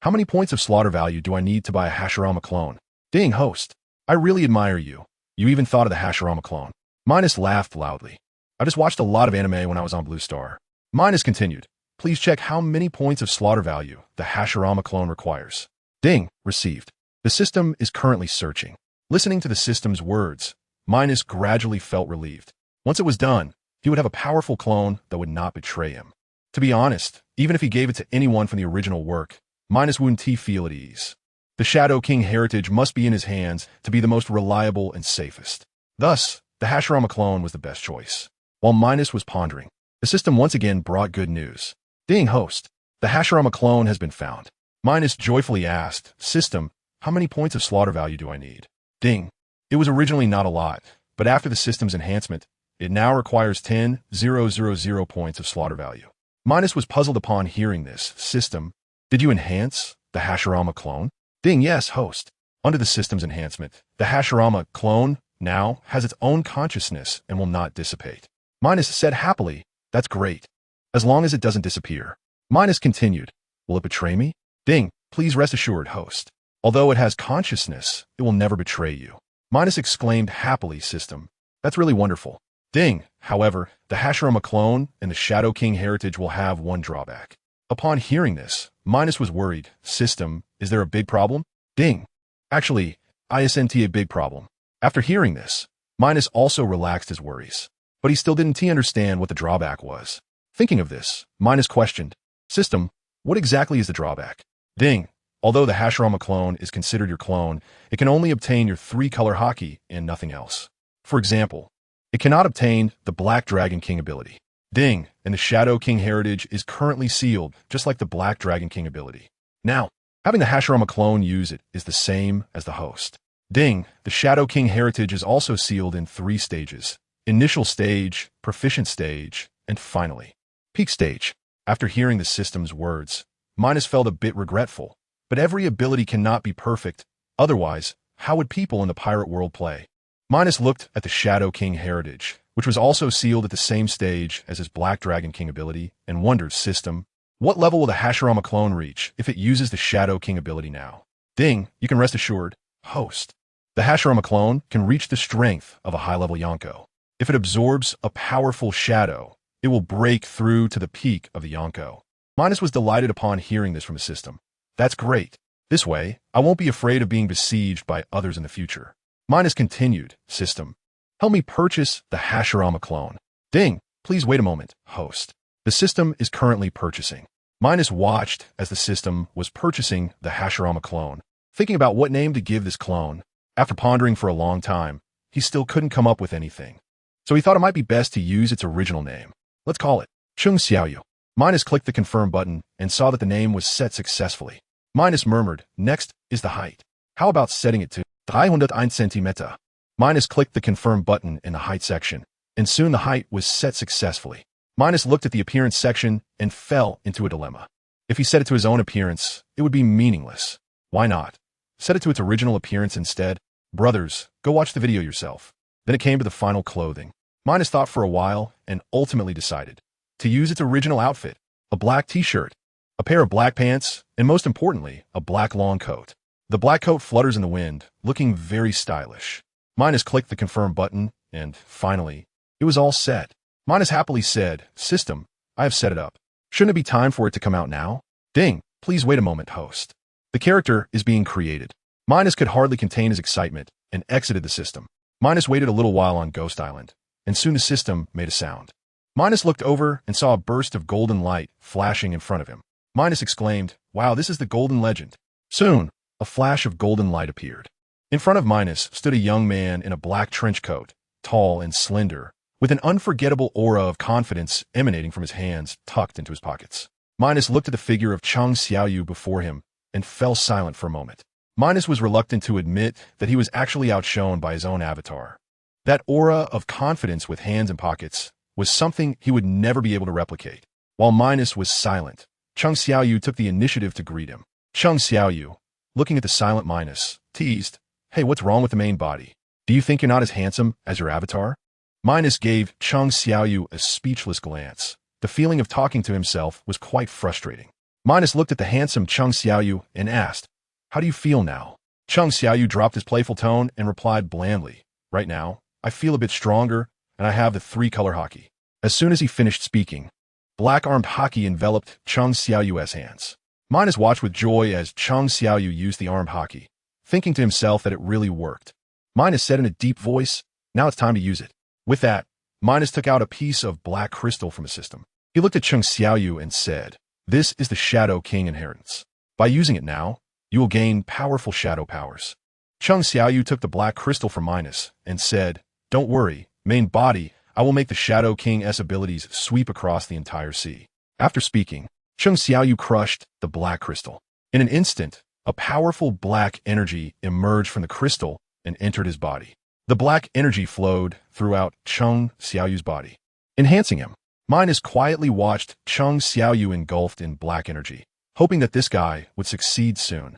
How many points of slaughter value do I need to buy a Hashirama clone? Ding, host. I really admire you. You even thought of the Hashirama clone. Minos laughed loudly. I just watched a lot of anime when I was on Blue Star. Minos continued. Please check how many points of slaughter value the Hashirama clone requires. Ding, received. The system is currently searching. Listening to the system's words, Minos gradually felt relieved. Once it was done, he would have a powerful clone that would not betray him. To be honest, even if he gave it to anyone from the original work, Minos wouldn't feel at ease. The Shadow King heritage must be in his hands to be the most reliable and safest. Thus, the Hashirama clone was the best choice. While Minos was pondering, the system once again brought good news. Ding, host. The Hashirama clone has been found. Minos joyfully asked, System, how many points of slaughter value do I need? Ding. It was originally not a lot, but after the system's enhancement, it now requires 10,000 points of slaughter value. Minos was puzzled upon hearing this. System, did you enhance the Hashirama clone? Ding, yes, host. Under the system's enhancement, the Hashirama clone now has its own consciousness and will not dissipate. Minos said happily, that's great. As long as it doesn't disappear. Minos continued, will it betray me? Ding, please rest assured, host. Although it has consciousness, it will never betray you. Minos exclaimed happily, system. That's really wonderful. Ding, however, the Hashirama clone and the Shadow King heritage will have one drawback. Upon hearing this, Minos was worried. System, is there a big problem? Ding. Actually, isn't a big problem. After hearing this, Minos also relaxed his worries. But he still didn't understand what the drawback was. Thinking of this, Minos questioned, System, what exactly is the drawback? Ding. Although the Hashirama clone is considered your clone, it can only obtain your 3-color haki and nothing else. For example, it cannot obtain the Black Dragon King ability. Ding, and the Shadow King heritage is currently sealed, just like the Black Dragon King ability. Now, having the Hashirama clone use it is the same as the host. Ding, the Shadow King heritage is also sealed in 3 stages. Initial stage, proficient stage, and finally, peak stage. After hearing the system's words, Minos felt a bit regretful. But every ability cannot be perfect, otherwise, how would people in the pirate world play? Minos looked at the Shadow King heritage, which was also sealed at the same stage as his Black Dragon King ability, and wondered, system, what level will the Hashirama clone reach if it uses the Shadow King ability now? Ding, you can rest assured, host. The Hashirama clone can reach the strength of a high-level Yonko. If it absorbs a powerful shadow, it will break through to the peak of the Yonko. Minos was delighted upon hearing this from the system. That's great. This way, I won't be afraid of being besieged by others in the future. Minos continued, system. Help me purchase the Hashirama clone. Ding, please wait a moment, host. The system is currently purchasing. Minos watched as the system was purchasing the Hashirama clone, thinking about what name to give this clone. After pondering for a long time, he still couldn't come up with anything. So he thought it might be best to use its original name. Let's call it Chung Xiaoyu. Minos clicked the confirm button and saw that the name was set successfully. Minos murmured, next is the height. How about setting it to 301 centimeter? Minos clicked the confirm button in the height section, and soon the height was set successfully. Minos looked at the appearance section and fell into a dilemma. If he set it to his own appearance, it would be meaningless. Why not? Set it to its original appearance instead. Brothers, go watch the video yourself. Then it came to the final clothing. Minos thought for a while and ultimately decided to use its original outfit, a black t-shirt, a pair of black pants, and most importantly, a black long coat. The black coat flutters in the wind, looking very stylish. Minos clicked the confirm button, and finally, it was all set. Minos happily said, system, I have set it up. Shouldn't it be time for it to come out now? Ding, please wait a moment, host. The character is being created. Minos could hardly contain his excitement and exited the system. Minos waited a little while on Ghost Island, and soon the system made a sound. Minos looked over and saw a burst of golden light flashing in front of him. Minos exclaimed, wow, this is the golden legend. Soon, a flash of golden light appeared. In front of Minos stood a young man in a black trench coat, tall and slender, with an unforgettable aura of confidence emanating from his hands tucked into his pockets. Minos looked at the figure of Chung Xiaoyu before him and fell silent for a moment. Minos was reluctant to admit that he was actually outshone by his own avatar. That aura of confidence with hands and pockets was something he would never be able to replicate. While Minos was silent, Chung Xiaoyu took the initiative to greet him. Chung Xiaoyu, looking at the silent Minos, teased, "Hey, what's wrong with the main body? Do you think you're not as handsome as your avatar?" Minos gave Chung Xiaoyu a speechless glance. The feeling of talking to himself was quite frustrating. Minos looked at the handsome Chung Xiaoyu and asked, "How do you feel now?" Chung Xiaoyu dropped his playful tone and replied blandly, "Right now, I feel a bit stronger, and I have the three-color haki." As soon as he finished speaking, black-armed haki enveloped Chung Xiaoyu's hands. Minos watched with joy as Chung Xiaoyu used the armed haki, thinking to himself that it really worked. Minos said in a deep voice, "Now it's time to use it." With that, Minos took out a piece of black crystal from his system. He looked at Chung Xiaoyu and said, "This is the Shadow King inheritance. By using it now, you will gain powerful shadow powers." Chung Xiaoyu took the black crystal from Minos and said, "Don't worry, main body, I will make the Shadow King's abilities sweep across the entire sea." After speaking, Chung Xiaoyu crushed the black crystal. In an instant, a powerful black energy emerged from the crystal and entered his body. The black energy flowed throughout Chung Xiaoyu's body, enhancing him. Minos quietly watched Chung Xiaoyu engulfed in black energy, hoping that this guy would succeed soon.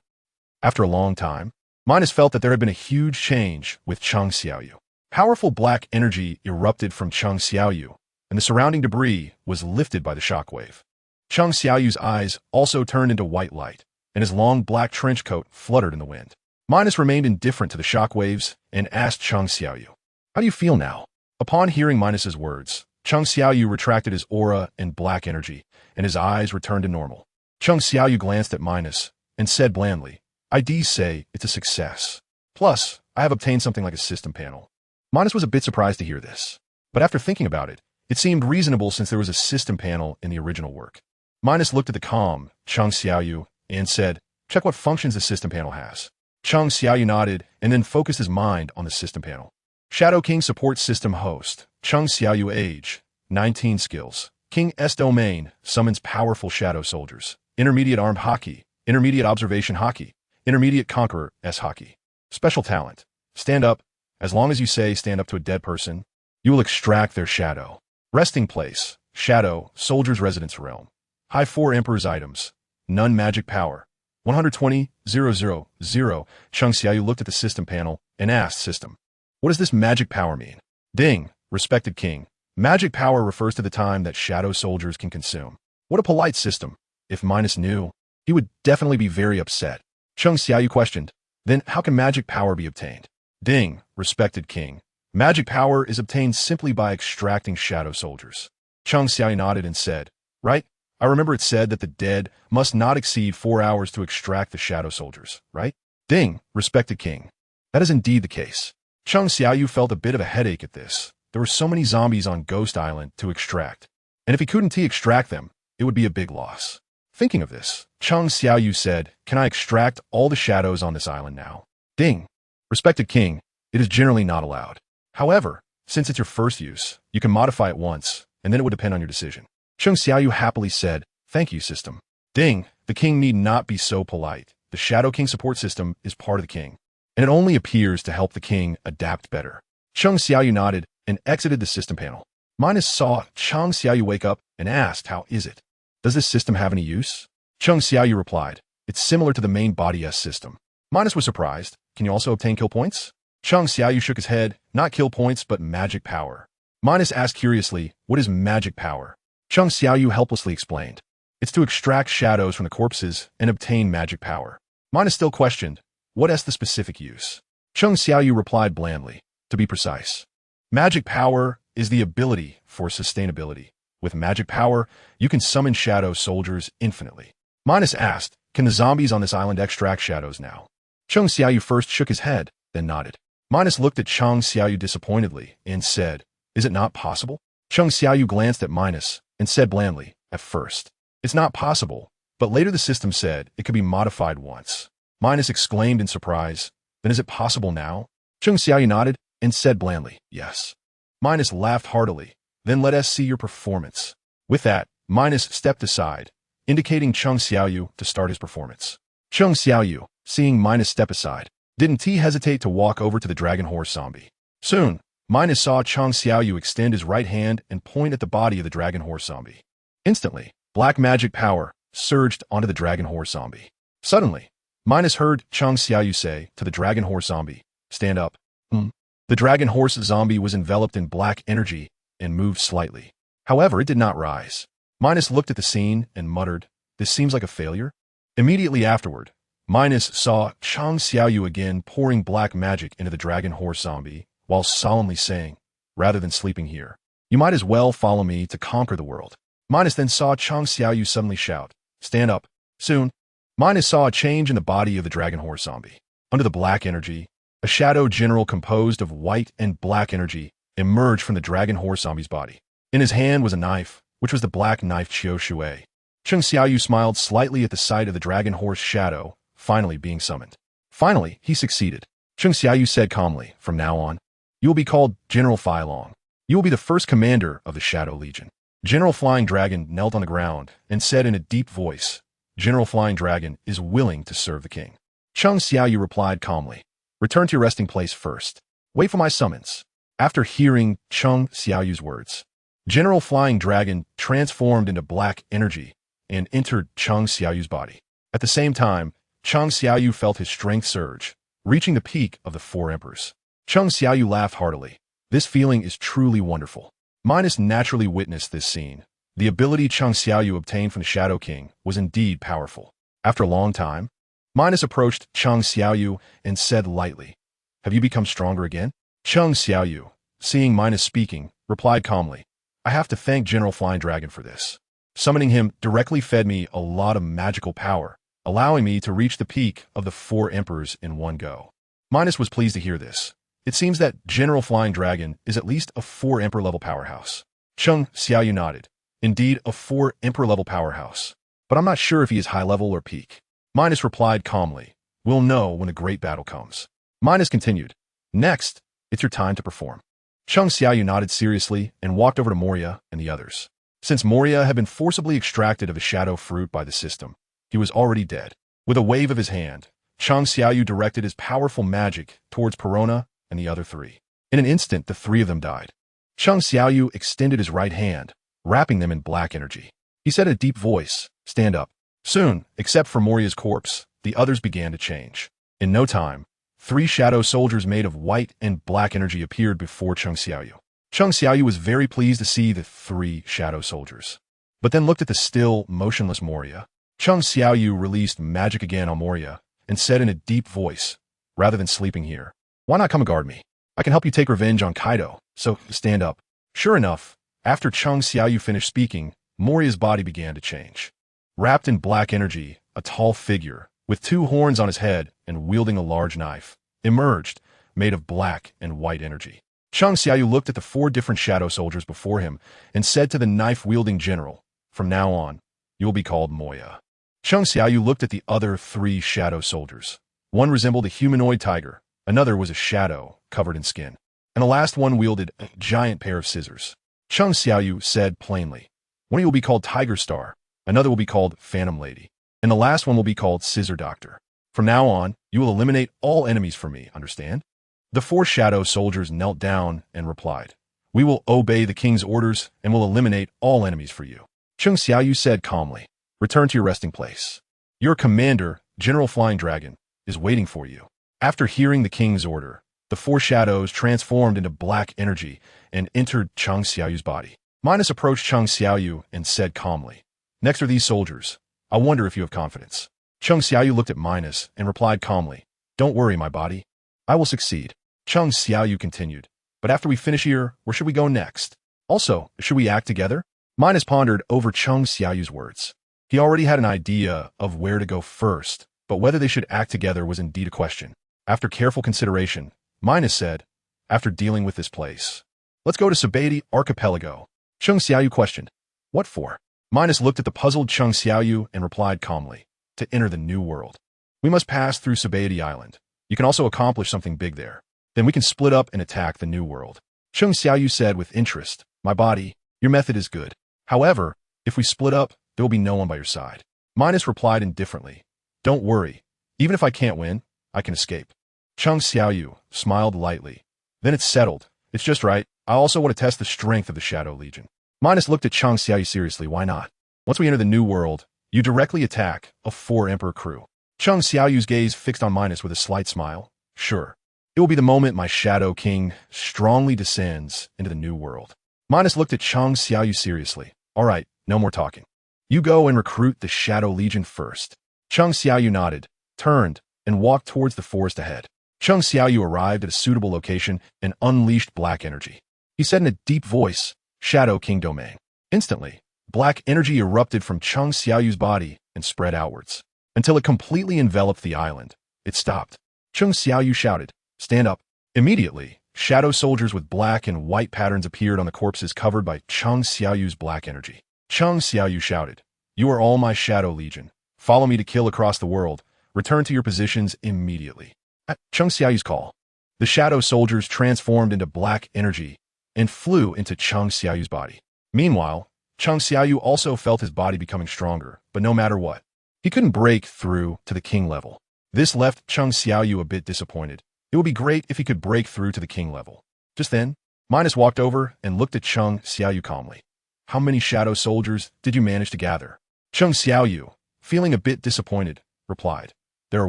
After a long time, Minos felt that there had been a huge change with Chung Xiaoyu. Powerful black energy erupted from Chung Xiaoyu, and the surrounding debris was lifted by the shockwave. Chung Xiaoyu's eyes also turned into white light, and his long black trench coat fluttered in the wind. Minos remained indifferent to the shockwaves and asked Chung Xiaoyu, "How do you feel now?" Upon hearing Minos's words, Chung Xiaoyu retracted his aura and black energy, and his eyes returned to normal. Chung Xiaoyu glanced at Minos and said blandly, "I'd say it's a success. Plus, I have obtained something like a system panel." Minos was a bit surprised to hear this, but after thinking about it, it seemed reasonable since there was a system panel in the original work. Minos looked at the calm Chung Xiaoyu and said, "Check what functions the system panel has." Chung Xiaoyu nodded and then focused his mind on the system panel. Shadow King Support System Host, Chung Xiaoyu Age, 19 Skills. King S Domain summons powerful shadow soldiers. Intermediate Armed Haki, Intermediate Observation Haki, Intermediate Conqueror S Haki. Special Talent, Stand Up. As long as you say stand up to a dead person, you will extract their shadow. Resting Place, Shadow, Soldier's Residence Realm. High 4 Emperor's Items, None Magic Power. 120,000. Chung Xiaoyu looked at the system panel and asked System, "What does this magic power mean?" Ding, respected king. Magic power refers to the time that shadow soldiers can consume. What a polite system. If Minos knew, he would definitely be very upset. Chung Xiaoyu questioned, "Then how can magic power be obtained?" Ding, respected king. Magic power is obtained simply by extracting shadow soldiers. Chung Xiaoyu nodded and said, "Right? I remember it said that the dead must not exceed 4 hours to extract the shadow soldiers, right?" Ding, respected king. That is indeed the case. Chung Xiaoyu felt a bit of a headache at this. There were so many zombies on Ghost Island to extract, and if he couldn't extract them, it would be a big loss. Thinking of this, Chung Xiaoyu said, "Can I extract all the shadows on this island now?" Ding, respected king. It is generally not allowed. However, since it's your first use, you can modify it once, and then it would depend on your decision. Chung Xiaoyu happily said, "Thank you, system." Ding, the king need not be so polite. The Shadow King support system is part of the king, and it only appears to help the king adapt better. Chung Xiaoyu nodded and exited the system panel. Minos saw Chung Xiaoyu wake up and asked, "How is it? Does this system have any use?" Chung Xiaoyu replied, "It's similar to the main body S system." Minos was surprised. "Can you also obtain kill points?" Chung Xiaoyu shook his head, "Not kill points, but magic power." Minos asked curiously, "What is magic power?" Chung Xiaoyu helplessly explained, "It's to extract shadows from the corpses and obtain magic power." Minos still questioned, "What is the specific use?" Chung Xiaoyu replied blandly, "To be precise, magic power is the ability for sustainability. With magic power, you can summon shadow soldiers infinitely." Minos asked, "Can the zombies on this island extract shadows now?" Chung Xiaoyu first shook his head, then nodded. Minos looked at Chung Xiaoyu disappointedly and said, "Is it not possible?" Chung Xiaoyu glanced at Minos and said blandly, "At first, it's not possible, but later the system said it could be modified once." Minos exclaimed in surprise, "Then is it possible now?" Chung Xiaoyu nodded and said blandly, "Yes." Minos laughed heartily, "Then let us see your performance." With that, Minos stepped aside, indicating Chung Xiaoyu to start his performance. Chung Xiaoyu, seeing Minos step aside, didn't he hesitate to walk over to the dragon horse zombie. Soon, Minos saw Chung Xiaoyu extend his right hand and point at the body of the dragon horse zombie. Instantly, black magic power surged onto the dragon horse zombie. Suddenly, Minos heard Chung Xiaoyu say to the dragon horse zombie, "Stand up." The dragon horse zombie was enveloped in black energy and moved slightly. However, it did not rise. Minos looked at the scene and muttered, "This seems like a failure." Immediately afterward, Minos saw Chung Xiaoyu again pouring black magic into the dragon horse zombie while solemnly saying, "Rather than sleeping here, you might as well follow me to conquer the world." Minos then saw Chung Xiaoyu suddenly shout, "Stand up." Soon, Minos saw a change in the body of the dragon horse zombie. Under the black energy, a shadow general composed of white and black energy emerged from the dragon horse zombie's body. In his hand was a knife, which was the black knife Qiu Shui. Chung Xiaoyu smiled slightly at the sight of the dragon horse shadow finally being summoned. Finally, he succeeded. Chung Xiaoyu said calmly, "From now on, you will be called General Fai Long. You will be the first commander of the Shadow Legion." General Flying Dragon knelt on the ground and said in a deep voice, "General Flying Dragon is willing to serve the king." Chung Xiaoyu replied calmly, "Return to your resting place first. Wait for my summons." After hearing Chung Xiaoyu's words, General Flying Dragon transformed into black energy and entered Chung Xiaoyu's body. At the same time, Chung Xiaoyu felt his strength surge, reaching the peak of the four emperors. Chung Xiaoyu laughed heartily. This feeling is truly wonderful. Minos naturally witnessed this scene. The ability Chung Xiaoyu obtained from the Shadow King was indeed powerful. After a long time, Minos approached Chung Xiaoyu and said lightly, "Have you become stronger again?" Chung Xiaoyu, seeing Minos speaking, replied calmly, "I have to thank General Flying Dragon for this. Summoning him directly fed me a lot of magical power, allowing me to reach the peak of the four emperors in one go." Minos was pleased to hear this. It seems that General Flying Dragon is at least a four-emperor level powerhouse. Chung Xiaoyu nodded. Indeed, a four-emperor level powerhouse. But I'm not sure if he is high level or peak. Minos replied calmly, "We'll know when the great battle comes." Minos continued, "Next, it's your time to perform." Chung Xiaoyu nodded seriously and walked over to Moria and the others. Since Moria had been forcibly extracted of the shadow fruit by the system, he was already dead. With a wave of his hand, Chung Xiaoyu directed his powerful magic towards Perona and the other three. In an instant, the three of them died. Chung Xiaoyu extended his right hand, wrapping them in black energy. He said in a deep voice, "Stand up." Soon, except for Moria's corpse, the others began to change. In no time, three shadow soldiers made of white and black energy appeared before Chung Xiaoyu. Chung Xiaoyu was very pleased to see the three shadow soldiers, but then looked at the still, motionless Moria. Chung Xiaoyu released magic again on Moria and said in a deep voice, "Rather than sleeping here, why not come and guard me? I can help you take revenge on Kaido, so stand up." Sure enough, after Chung Xiaoyu finished speaking, Moria's body began to change. Wrapped in black energy, a tall figure, with two horns on his head and wielding a large knife, emerged, made of black and white energy. Chung Xiaoyu looked at the four different shadow soldiers before him and said to the knife-wielding general, "From now on, you will be called Moya." Chung Xiaoyu looked at the other three shadow soldiers. One resembled a humanoid tiger, another was a shadow covered in skin, and the last one wielded a giant pair of scissors. Chung Xiaoyu said plainly, "One of you will be called Tiger Star, another will be called Phantom Lady, and the last one will be called Scissor Doctor. From now on, you will eliminate all enemies for me, understand?" The four shadow soldiers knelt down and replied, "We will obey the king's orders and will eliminate all enemies for you." Chung Xiaoyu said calmly, "Return to your resting place. Your commander, General Flying Dragon, is waiting for you." After hearing the king's order, the four shadows transformed into black energy and entered Chung Xiaoyu's body. Minos approached Chung Xiaoyu and said calmly, "Next are these soldiers. I wonder if you have confidence." Chung Xiaoyu looked at Minos and replied calmly, "Don't worry, my body. I will succeed." Chung Xiaoyu continued, "But after we finish here, where should we go next? Also, should we act together?" Minos pondered over Chung Xiaoyu's words. He already had an idea of where to go first, but whether they should act together was indeed a question. After careful consideration, Minos said, "After dealing with this place, let's go to Sabaody Archipelago." Chung Xiaoyu questioned, "What for?" Minos looked at the puzzled Chung Xiaoyu and replied calmly, "To enter the new world. We must pass through Sabaody Island. You can also accomplish something big there. Then we can split up and attack the new world." Chung Xiaoyu said with interest, "My body, your method is good. However, if we split up, there will be no one by your side." Minos replied indifferently, Don't worry. Even if I can't win, I can escape. Chung Xiaoyu smiled lightly. Then it's settled. It's just right. I also want to test the strength of the Shadow Legion. Minos looked at Chung Xiaoyu seriously. Why not? Once we enter the new world, you directly attack a 4-emperor crew. Chung Xiaoyu's gaze fixed on Minos with a slight smile. Sure. It will be the moment my Shadow King strongly descends into the new world. Minos looked at Chung Xiaoyu seriously. All right, no more talking. You go and recruit the Shadow Legion first. Chung Xiaoyu nodded, turned, and walked towards the forest ahead. Chung Xiaoyu arrived at a suitable location and unleashed black energy. He said in a deep voice, Shadow King Domain. Instantly, black energy erupted from Chung Xiaoyu's body and spread outwards. Until it completely enveloped the island. It stopped. Chung Xiaoyu shouted, Stand up. Immediately, shadow soldiers with black and white patterns appeared on the corpses covered by Chung Xiaoyu's black energy. Chung Xiaoyu shouted, You are all my Shadow Legion. Follow me to kill across the world. Return to your positions immediately. At Chung Xiaoyu's call, the shadow soldiers transformed into black energy and flew into Chung Xiaoyu's body. Meanwhile, Chung Xiaoyu also felt his body becoming stronger, but no matter what, he couldn't break through to the king level. This left Chung Xiaoyu a bit disappointed. It would be great if he could break through to the king level. Just then, Minos walked over and looked at Chung Xiaoyu calmly. How many shadow soldiers did you manage to gather? Chung Xiaoyu, feeling a bit disappointed, replied, There are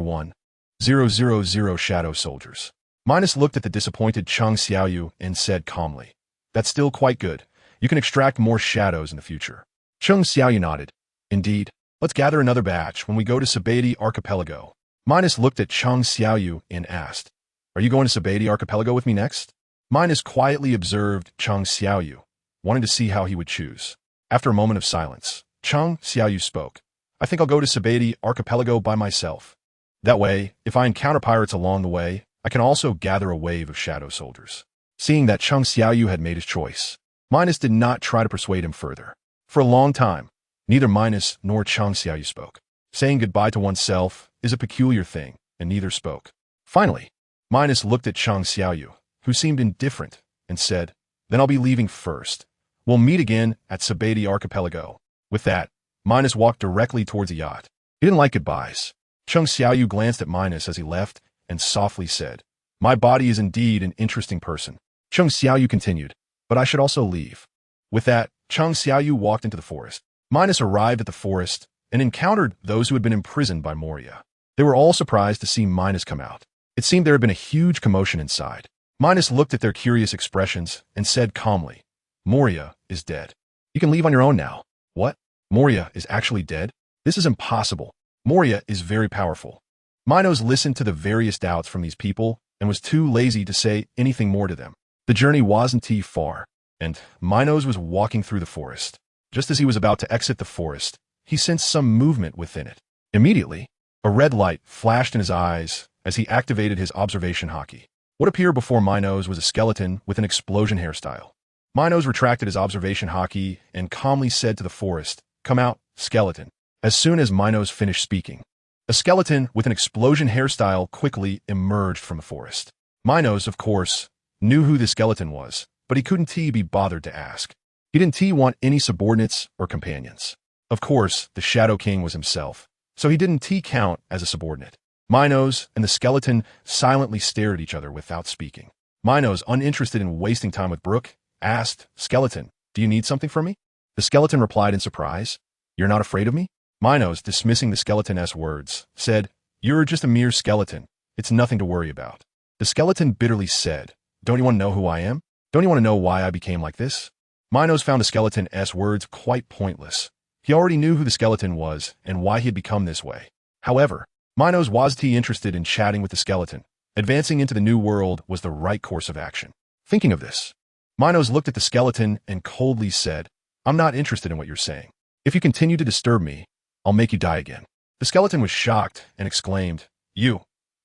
1,000 shadow soldiers. Minos looked at the disappointed Chung Xiaoyu and said calmly, That's still quite good. You can extract more shadows in the future. Chung Xiaoyu nodded. Indeed. Let's gather another batch when we go to Sabati Archipelago. Minos looked at Chung Xiaoyu and asked, Are you going to Sabati Archipelago with me next? Minos quietly observed Chung Xiaoyu, wanting to see how he would choose. After a moment of silence, Chung Xiaoyu spoke. I think I'll go to Sabati Archipelago by myself. That way, if I encounter pirates along the way, I can also gather a wave of shadow soldiers. Seeing that Chung Xiaoyu had made his choice, Minos did not try to persuade him further. For a long time, neither Minos nor Chung Xiaoyu spoke. Saying goodbye to oneself is a peculiar thing, and neither spoke. Finally, Minos looked at Chung Xiaoyu, who seemed indifferent, and said, Then I'll be leaving first. We'll meet again at Sabati Archipelago. With that, Minos walked directly towards the yacht. He didn't like goodbyes. Chung Xiaoyu glanced at Minos as he left and softly said, My body is indeed an interesting person. Chung Xiaoyu continued, But I should also leave. With that, Chung Xiaoyu walked into the forest. Minos arrived at the forest and encountered those who had been imprisoned by Moria. They were all surprised to see Minos come out. It seemed there had been a huge commotion inside. Minos looked at their curious expressions and said calmly, Moria is dead. You can leave on your own now. What? Moria is actually dead? This is impossible. Moria is very powerful. Minos listened to the various doubts from these people and was too lazy to say anything more to them. The journey wasn't too far, and Minos was walking through the forest. Just as he was about to exit the forest, he sensed some movement within it. Immediately, a red light flashed in his eyes as he activated his observation hockey. What appeared before Minos was a skeleton with an explosion hairstyle. Minos retracted his observation hockey and calmly said to the forest, Come out, skeleton. As soon as Minos finished speaking, a skeleton with an explosion hairstyle quickly emerged from the forest. Minos, of course, knew who the skeleton was, but he couldn't be bothered to ask. He didn't want any subordinates or companions. Of course, the Shadow King was himself, so he didn't count as a subordinate. Minos and the skeleton silently stared at each other without speaking. Minos, uninterested in wasting time with Brooke, asked, Skeleton, do you need something from me? The skeleton replied in surprise, You're not afraid of me? Minos, dismissing the skeleton's words, said, You're just a mere skeleton. It's nothing to worry about. The skeleton bitterly said, Don't you want to know who I am? Don't you want to know why I became like this? Minos found the skeleton's words quite pointless. He already knew who the skeleton was and why he had become this way. However, Minos was interested in chatting with the skeleton. Advancing into the new world was the right course of action. Thinking of this, Minos looked at the skeleton and coldly said, I'm not interested in what you're saying. If you continue to disturb me, I'll make you die again. The skeleton was shocked and exclaimed, You?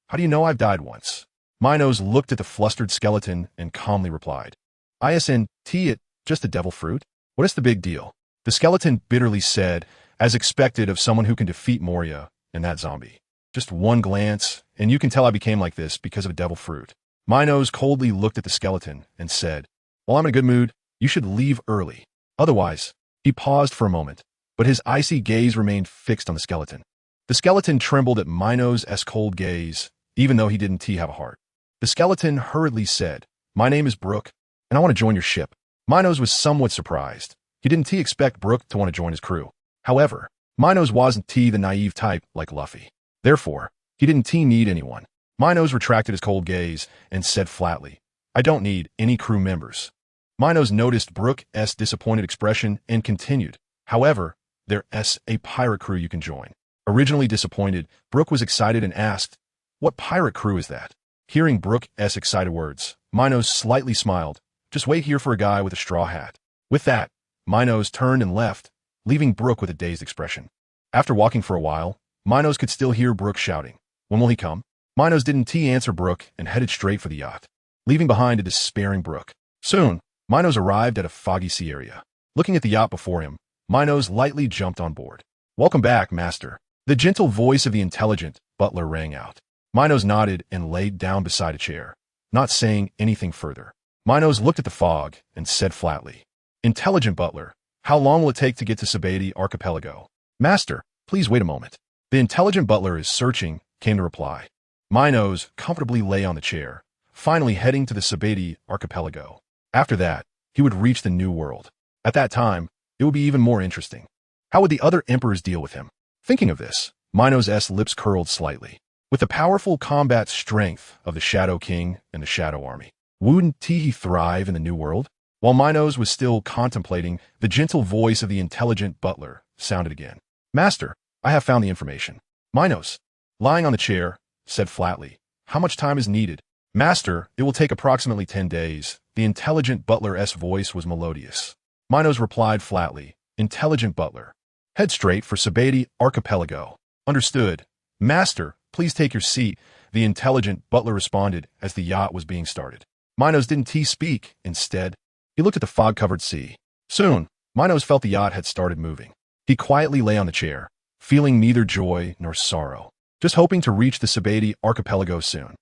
How do you know I've died once? Minos looked at the flustered skeleton and calmly replied, Isn't it just a devil fruit? What is the big deal? The skeleton bitterly said, as expected of someone who can defeat Moria and that zombie. Just one glance, and you can tell I became like this because of a devil fruit. Minos coldly looked at the skeleton and said, While I'm in a good mood, you should leave early. Otherwise, he paused for a moment, but his icy gaze remained fixed on the skeleton. The skeleton trembled at Minos' cold gaze, even though he didn't have a heart. The skeleton hurriedly said, "My name is Brook, and I want to join your ship." Minos was somewhat surprised. He didn't expect Brook to want to join his crew. However, Minos wasn't the naive type like Luffy. Therefore, he didn't need anyone. Minos retracted his cold gaze and said flatly, "I don't need any crew members." Minos noticed Brook's disappointed expression and continued, "However, there's a pirate crew you can join." Originally disappointed, Brook was excited and asked, "What pirate crew is that?" Hearing Brook's excited words, Minos slightly smiled. "Just wait here for a guy with a straw hat." With that, Minos turned and left, leaving Brook with a dazed expression. After walking for a while, Minos could still hear Brook shouting, "When will he come?" Minos didn't answer Brook and headed straight for the yacht, leaving behind a despairing Brook. Soon, Minos arrived at a foggy sea area. Looking at the yacht before him, Minos lightly jumped on board. "Welcome back, master." The gentle voice of the intelligent butler rang out. Minos nodded and laid down beside a chair, not saying anything further. Minos looked at the fog and said flatly, "Intelligent butler, how long will it take to get to Sabati Archipelago?" "Master, please wait a moment." "The intelligent butler is searching," came the reply. Minos comfortably lay on the chair, finally heading to the Sabati Archipelago. After that, he would reach the New World. At that time, it would be even more interesting. How would the other emperors deal with him? Thinking of this, Minos' lips curled slightly. With the powerful combat strength of the Shadow King and the Shadow Army, wouldn't he thrive in the New World? While Minos was still contemplating, the gentle voice of the intelligent butler sounded again. "Master, I have found the information." Minos, lying on the chair, said flatly, "How much time is needed?" "Master, it will take approximately 10 days. The intelligent butler's voice was melodious. Minos replied flatly, "Intelligent butler, head straight for Sabati Archipelago." "Understood. Master, please take your seat," the intelligent butler responded as the yacht was being started. Minos didn't speak. Instead, he looked at the fog-covered sea. Soon, Minos felt the yacht had started moving. He quietly lay on the chair, feeling neither joy nor sorrow, just hoping to reach the Sabati Archipelago soon.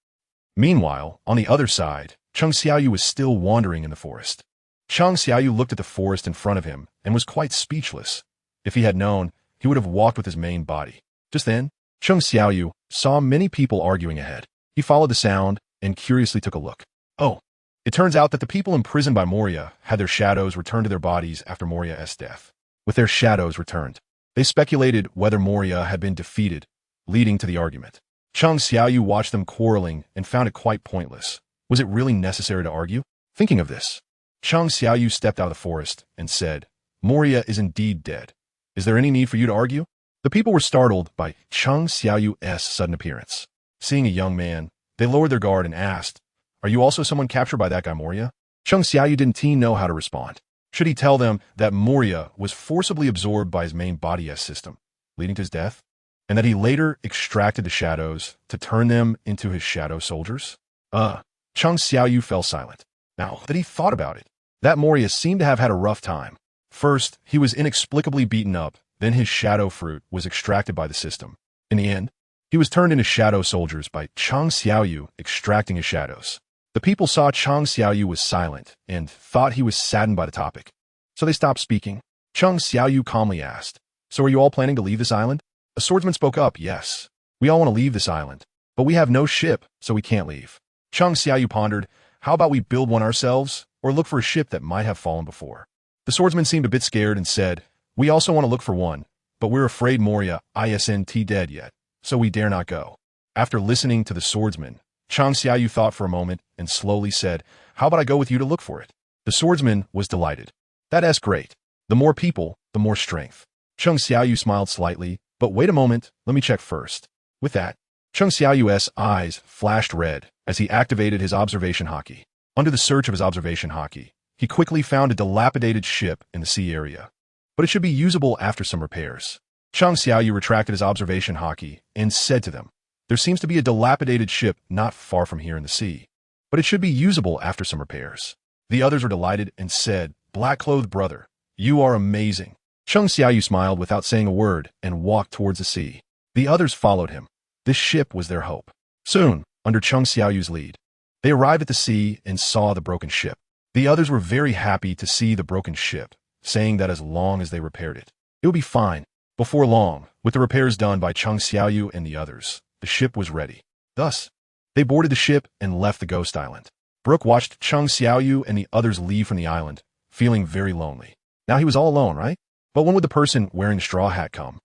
Meanwhile, on the other side, Chung Xiaoyu was still wandering in the forest. Chung Xiaoyu looked at the forest in front of him and was quite speechless. If he had known, he would have walked with his main body. Just then, Chung Xiaoyu saw many people arguing ahead. He followed the sound and curiously took a look. Oh, it turns out that the people imprisoned by Moria had their shadows returned to their bodies after Moria's death. With their shadows returned, they speculated whether Moria had been defeated, leading to the argument. Chung Xiaoyu watched them quarreling and found it quite pointless. Was it really necessary to argue? Thinking of this, Chung Xiaoyu stepped out of the forest and said, "Moria is indeed dead. Is there any need for you to argue?" The people were startled by Chung Xiaoyu's sudden appearance. Seeing a young man, they lowered their guard and asked, "Are you also someone captured by that guy Moria?" Chung Xiaoyu didn't know how to respond. Should he tell them that Moria was forcibly absorbed by his main body's system, leading to his death, and that he later extracted the shadows to turn them into his shadow soldiers? Chung Xiaoyu fell silent. Now that he thought about it, that Moria seemed to have had a rough time. First, he was inexplicably beaten up, then his shadow fruit was extracted by the system. In the end, he was turned into shadow soldiers by Chung Xiaoyu extracting his shadows. The people saw Chung Xiaoyu was silent and thought he was saddened by the topic, so they stopped speaking. Chung Xiaoyu calmly asked, "So are you all planning to leave this island?" A swordsman spoke up, "Yes, we all want to leave this island, but we have no ship, so we can't leave." Chung Xiaoyu pondered, "How about we build one ourselves, or look for a ship that might have fallen before?" The swordsman seemed a bit scared and said, "We also want to look for one, but we're afraid Moria isn't dead yet, so we dare not go." After listening to the swordsman, Chung Xiaoyu thought for a moment and slowly said, "How about I go with you to look for it?" The swordsman was delighted. "That's great. The more people, the more strength." Chung Xiaoyu smiled slightly, "But wait a moment, let me check first." With that, Chung Xiaoyu's eyes flashed red as he activated his observation haki. Under the search of his observation haki, he quickly found a dilapidated ship in the sea area, but it should be usable after some repairs. Chung Xiaoyu retracted his observation haki and said to them, "There seems to be a dilapidated ship not far from here in the sea, but it should be usable after some repairs." The others were delighted and said, "Black-clothed brother, you are amazing." Chung Xiaoyu smiled without saying a word and walked towards the sea. The others followed him. This ship was their hope. Soon, under Chung Xiaoyu's lead, they arrived at the sea and saw the broken ship. The others were very happy to see the broken ship, saying that as long as they repaired it, it would be fine. Before long, with the repairs done by Chung Xiaoyu and the others, the ship was ready. Thus, they boarded the ship and left the ghost island. Brooke watched Chung Xiaoyu and the others leave from the island, feeling very lonely. Now he was all alone, right? But when would the person wearing the straw hat come?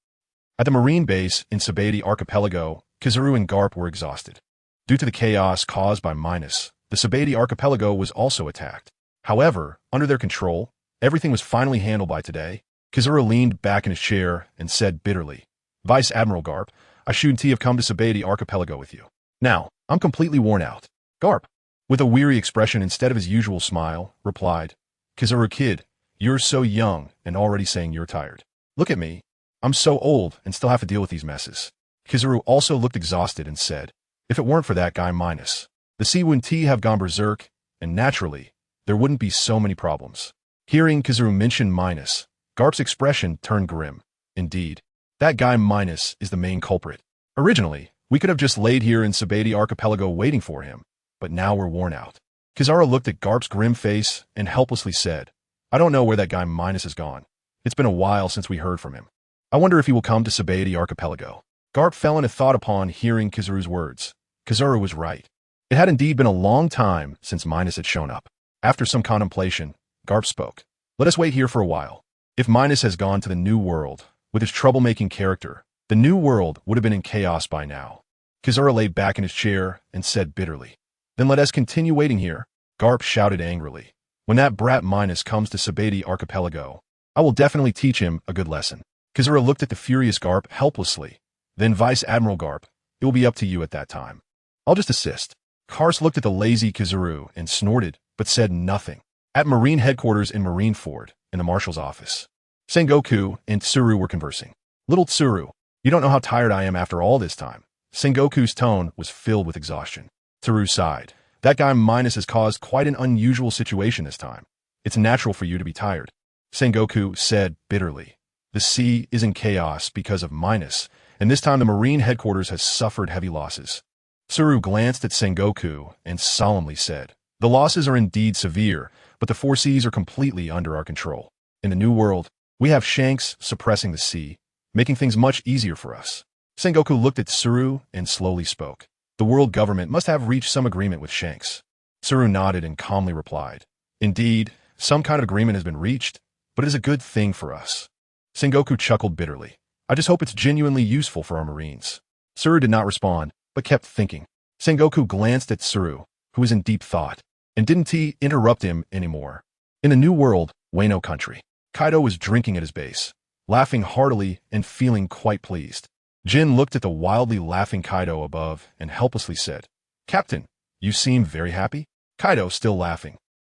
At the marine base in Sabeti Archipelago, Kizaru and Garp were exhausted. Due to the chaos caused by Minos, the Sabeti Archipelago was also attacked. However, under their control, everything was finally handled by today. Kizaru leaned back in his chair and said bitterly, "Vice Admiral Garp, I shouldn't have come to Sabeti Archipelago with you. Now, I'm completely worn out." Garp, with a weary expression instead of his usual smile, replied, "Kizaru kid, you're so young and already saying you're tired. Look at me. I'm so old and still have to deal with these messes." Kizaru also looked exhausted and said, "If it weren't for that guy Minos, the sea wouldn't have gone berserk, and naturally, there wouldn't be so many problems." Hearing Kizaru mention Minos, Garp's expression turned grim. Indeed, that guy Minos is the main culprit. Originally, we could have just laid here in Sabeti Archipelago waiting for him, but now we're worn out. Kizaru looked at Garp's grim face and helplessly said, "I don't know where that guy Minos has gone. It's been a while since we heard from him. I wonder if he will come to Sabeti Archipelago." Garp fell into thought upon hearing Kizaru's words. Kizaru was right. It had indeed been a long time since Minos had shown up. After some contemplation, Garp spoke. "Let us wait here for a while. If Minos has gone to the New World, with his troublemaking character, the New World would have been in chaos by now." Kizaru lay back in his chair and said bitterly, "Then let us continue waiting here." Garp shouted angrily, "When that brat Minos comes to Sabeti Archipelago, I will definitely teach him a good lesson." Kizaru looked at the furious Garp helplessly. "Then Vice Admiral Garp, it will be up to you at that time. I'll just assist." Kars looked at the lazy Kizaru and snorted, but said nothing. At Marine headquarters in Marineford, in the Marshal's office, Sengoku and Tsuru were conversing. "Little Tsuru, you don't know how tired I am after all this time." Sengoku's tone was filled with exhaustion. Tsuru sighed. "That guy Minos has caused quite an unusual situation this time. It's natural for you to be tired." Sengoku said bitterly, "The sea is in chaos because of Minos, and this time the Marine headquarters has suffered heavy losses." Tsuru glanced at Sengoku and solemnly said, "The losses are indeed severe, but the four seas are completely under our control. In the New World, we have Shanks suppressing the sea, making things much easier for us." Sengoku looked at Tsuru and slowly spoke. "The world government must have reached some agreement with Shanks." Tsuru nodded and calmly replied, "Indeed, some kind of agreement has been reached, but it is a good thing for us." Sengoku chuckled bitterly. "I just hope it's genuinely useful for our Marines." Tsuru did not respond, but kept thinking. Sengoku glanced at Tsuru, who was in deep thought, and didn't interrupt him anymore. In the New World, Wano country, Kaido was drinking at his base, laughing heartily and feeling quite pleased. Jin looked at the wildly laughing Kaido above and helplessly said, "Captain, you seem very happy?" Kaido, still laughing,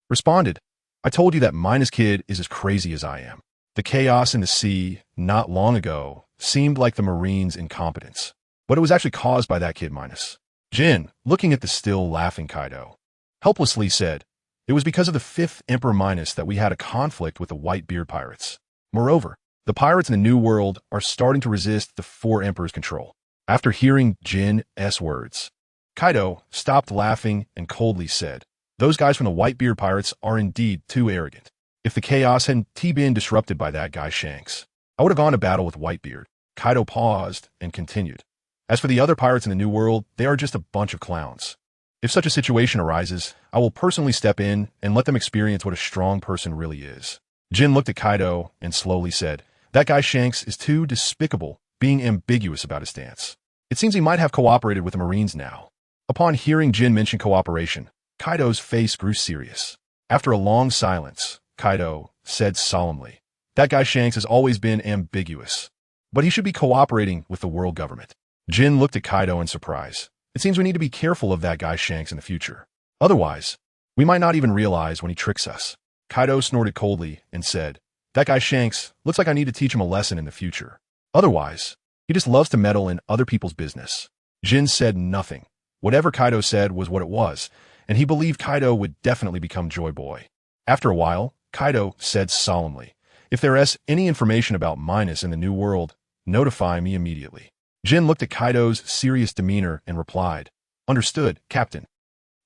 responded, "I told you that Minos kid is as crazy as I am. The chaos in the sea, not long ago, seemed like the Marines' incompetence, but it was actually caused by that kid Minos." Jin, looking at the still laughing Kaido, helplessly said, "It was because of the 5th Emperor Minos that we had a conflict with the Whitebeard pirates. Moreover, the pirates in the New World are starting to resist the 4 Emperors' control." After hearing Jin's words, Kaido stopped laughing and coldly said, "Those guys from the Whitebeard pirates are indeed too arrogant. If the chaos hadn't been disrupted by that guy Shanks, I would have gone to battle with Whitebeard." Kaido paused and continued, "As for the other pirates in the New World, they are just a bunch of clowns. If such a situation arises, I will personally step in and let them experience what a strong person really is." Jin looked at Kaido and slowly said, "That guy Shanks is too despicable, being ambiguous about his stance. It seems he might have cooperated with the Marines now." Upon hearing Jin mention cooperation, Kaido's face grew serious. After a long silence, Kaido said solemnly, "That guy Shanks has always been ambiguous, but he should be cooperating with the world government." Jin looked at Kaido in surprise. "It seems we need to be careful of that guy Shanks in the future. Otherwise, we might not even realize when he tricks us." Kaido snorted coldly and said, "That guy Shanks looks like I need to teach him a lesson in the future. Otherwise, he just loves to meddle in other people's business." Jin said nothing. Whatever Kaido said was what it was, and he believed Kaido would definitely become Joy Boy. After a while, Kaido said solemnly, "If there is any information about Minos in the New World, notify me immediately." Jin looked at Kaido's serious demeanor and replied, "Understood, Captain."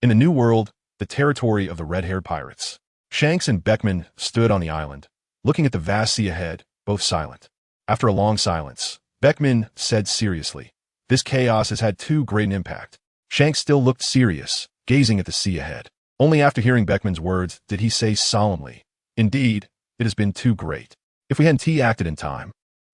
In the New World, the territory of the red-haired pirates, Shanks and Beckman stood on the island, looking at the vast sea ahead, both silent. After a long silence, Beckman said seriously, "This chaos has had too great an impact." Shanks still looked serious, gazing at the sea ahead. Only after hearing Beckman's words did he say solemnly, "Indeed, it has been too great. If we hadn't acted in time,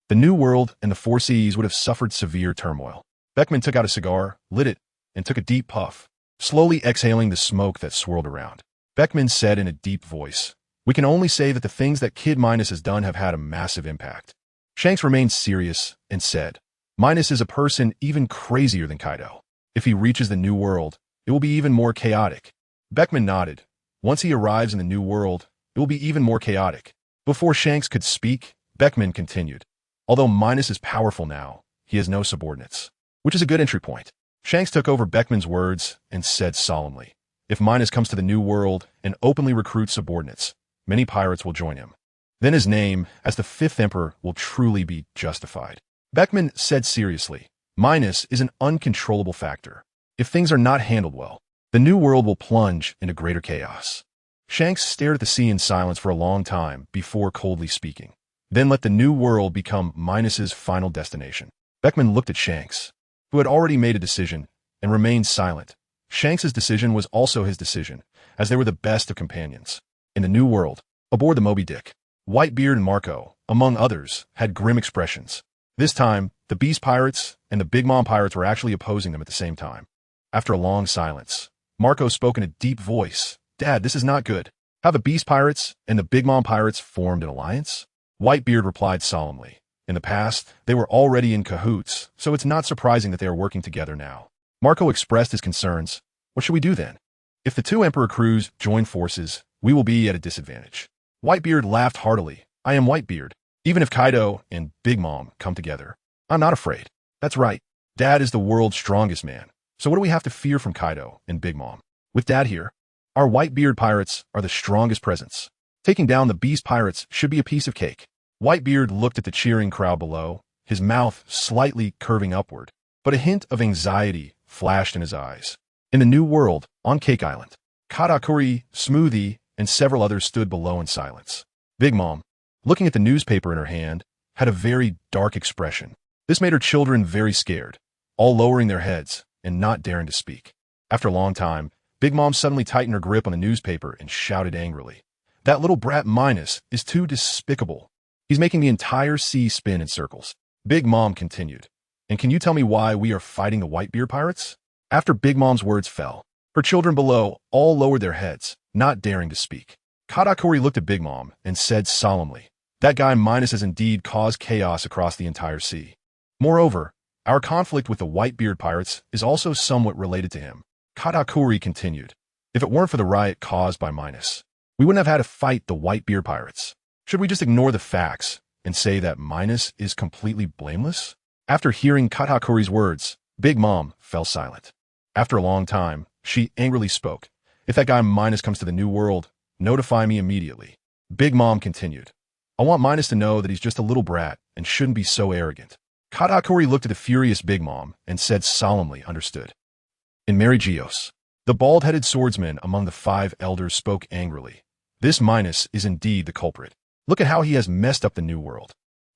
the New World and the Four Seas would have suffered severe turmoil." Beckman took out a cigar, lit it, and took a deep puff, slowly exhaling the smoke that swirled around. Beckman said in a deep voice, "We can only say that the things that Kid Minos has done have had a massive impact." Shanks remained serious and said, "Minos is a person even crazier than Kaido. If he reaches the New World, it will be even more chaotic." Beckman nodded. "Once he arrives in the New World, it will be even more chaotic." Before Shanks could speak, Beckman continued, "Although Minos is powerful now, he has no subordinates, which is a good entry point." Shanks took over Beckman's words and said solemnly, "If Minos comes to the New World and openly recruits subordinates, many pirates will join him. Then his name, as the Fifth Emperor, will truly be justified." Beckman said seriously, "Minos is an uncontrollable factor. If things are not handled well, the New World will plunge into greater chaos." Shanks stared at the sea in silence for a long time before coldly speaking. "Then let the New World become Minos's final destination." Beckman looked at Shanks, who had already made a decision, and remained silent. Shanks's decision was also his decision, as they were the best of companions. In the New World, aboard the Moby Dick, Whitebeard and Marco, among others, had grim expressions. This time, the Beast Pirates and the Big Mom Pirates were actually opposing them at the same time. After a long silence, Marco spoke in a deep voice, "Dad, this is not good. Have the Beast Pirates and the Big Mom Pirates formed an alliance?" Whitebeard replied solemnly, "In the past, they were already in cahoots, so it's not surprising that they are working together now." Marco expressed his concerns. "What should we do then? If the two Emperor crews join forces, we will be at a disadvantage." Whitebeard laughed heartily. "I am Whitebeard. Even if Kaido and Big Mom come together, I'm not afraid." "That's right. Dad is the world's strongest man. So what do we have to fear from Kaido and Big Mom? With Dad here, our Whitebeard pirates are the strongest presence. Taking down the Beast Pirates should be a piece of cake." Whitebeard looked at the cheering crowd below, his mouth slightly curving upward, but a hint of anxiety flashed in his eyes. In the New World, on Cake Island, Katakuri, Smoothie, and several others stood below in silence. Big Mom, looking at the newspaper in her hand, had a very dark expression. This made her children very scared, all lowering their heads and not daring to speak. After a long time, Big Mom suddenly tightened her grip on the newspaper and shouted angrily, "That little brat Minos is too despicable. He's making the entire sea spin in circles." Big Mom continued, "And can you tell me why we are fighting the Whitebeard pirates?" After Big Mom's words fell, her children below all lowered their heads, not daring to speak. Katakuri looked at Big Mom and said solemnly, "That guy Minos has indeed caused chaos across the entire sea. Moreover, our conflict with the Whitebeard pirates is also somewhat related to him." Katakuri continued, "If it weren't for the riot caused by Minos, we wouldn't have had to fight the Whitebeard pirates. Should we just ignore the facts and say that Minos is completely blameless?" After hearing Katakuri's words, Big Mom fell silent. After a long time, she angrily spoke, "If that guy Minos comes to the New World, notify me immediately." Big Mom continued, "I want Minos to know that he's just a little brat and shouldn't be so arrogant." Katakuri looked at the furious Big Mom and said solemnly, "Understood." In Marigios, the bald-headed swordsman among the five elders spoke angrily, "This Minos is indeed the culprit. Look at how he has messed up the New World."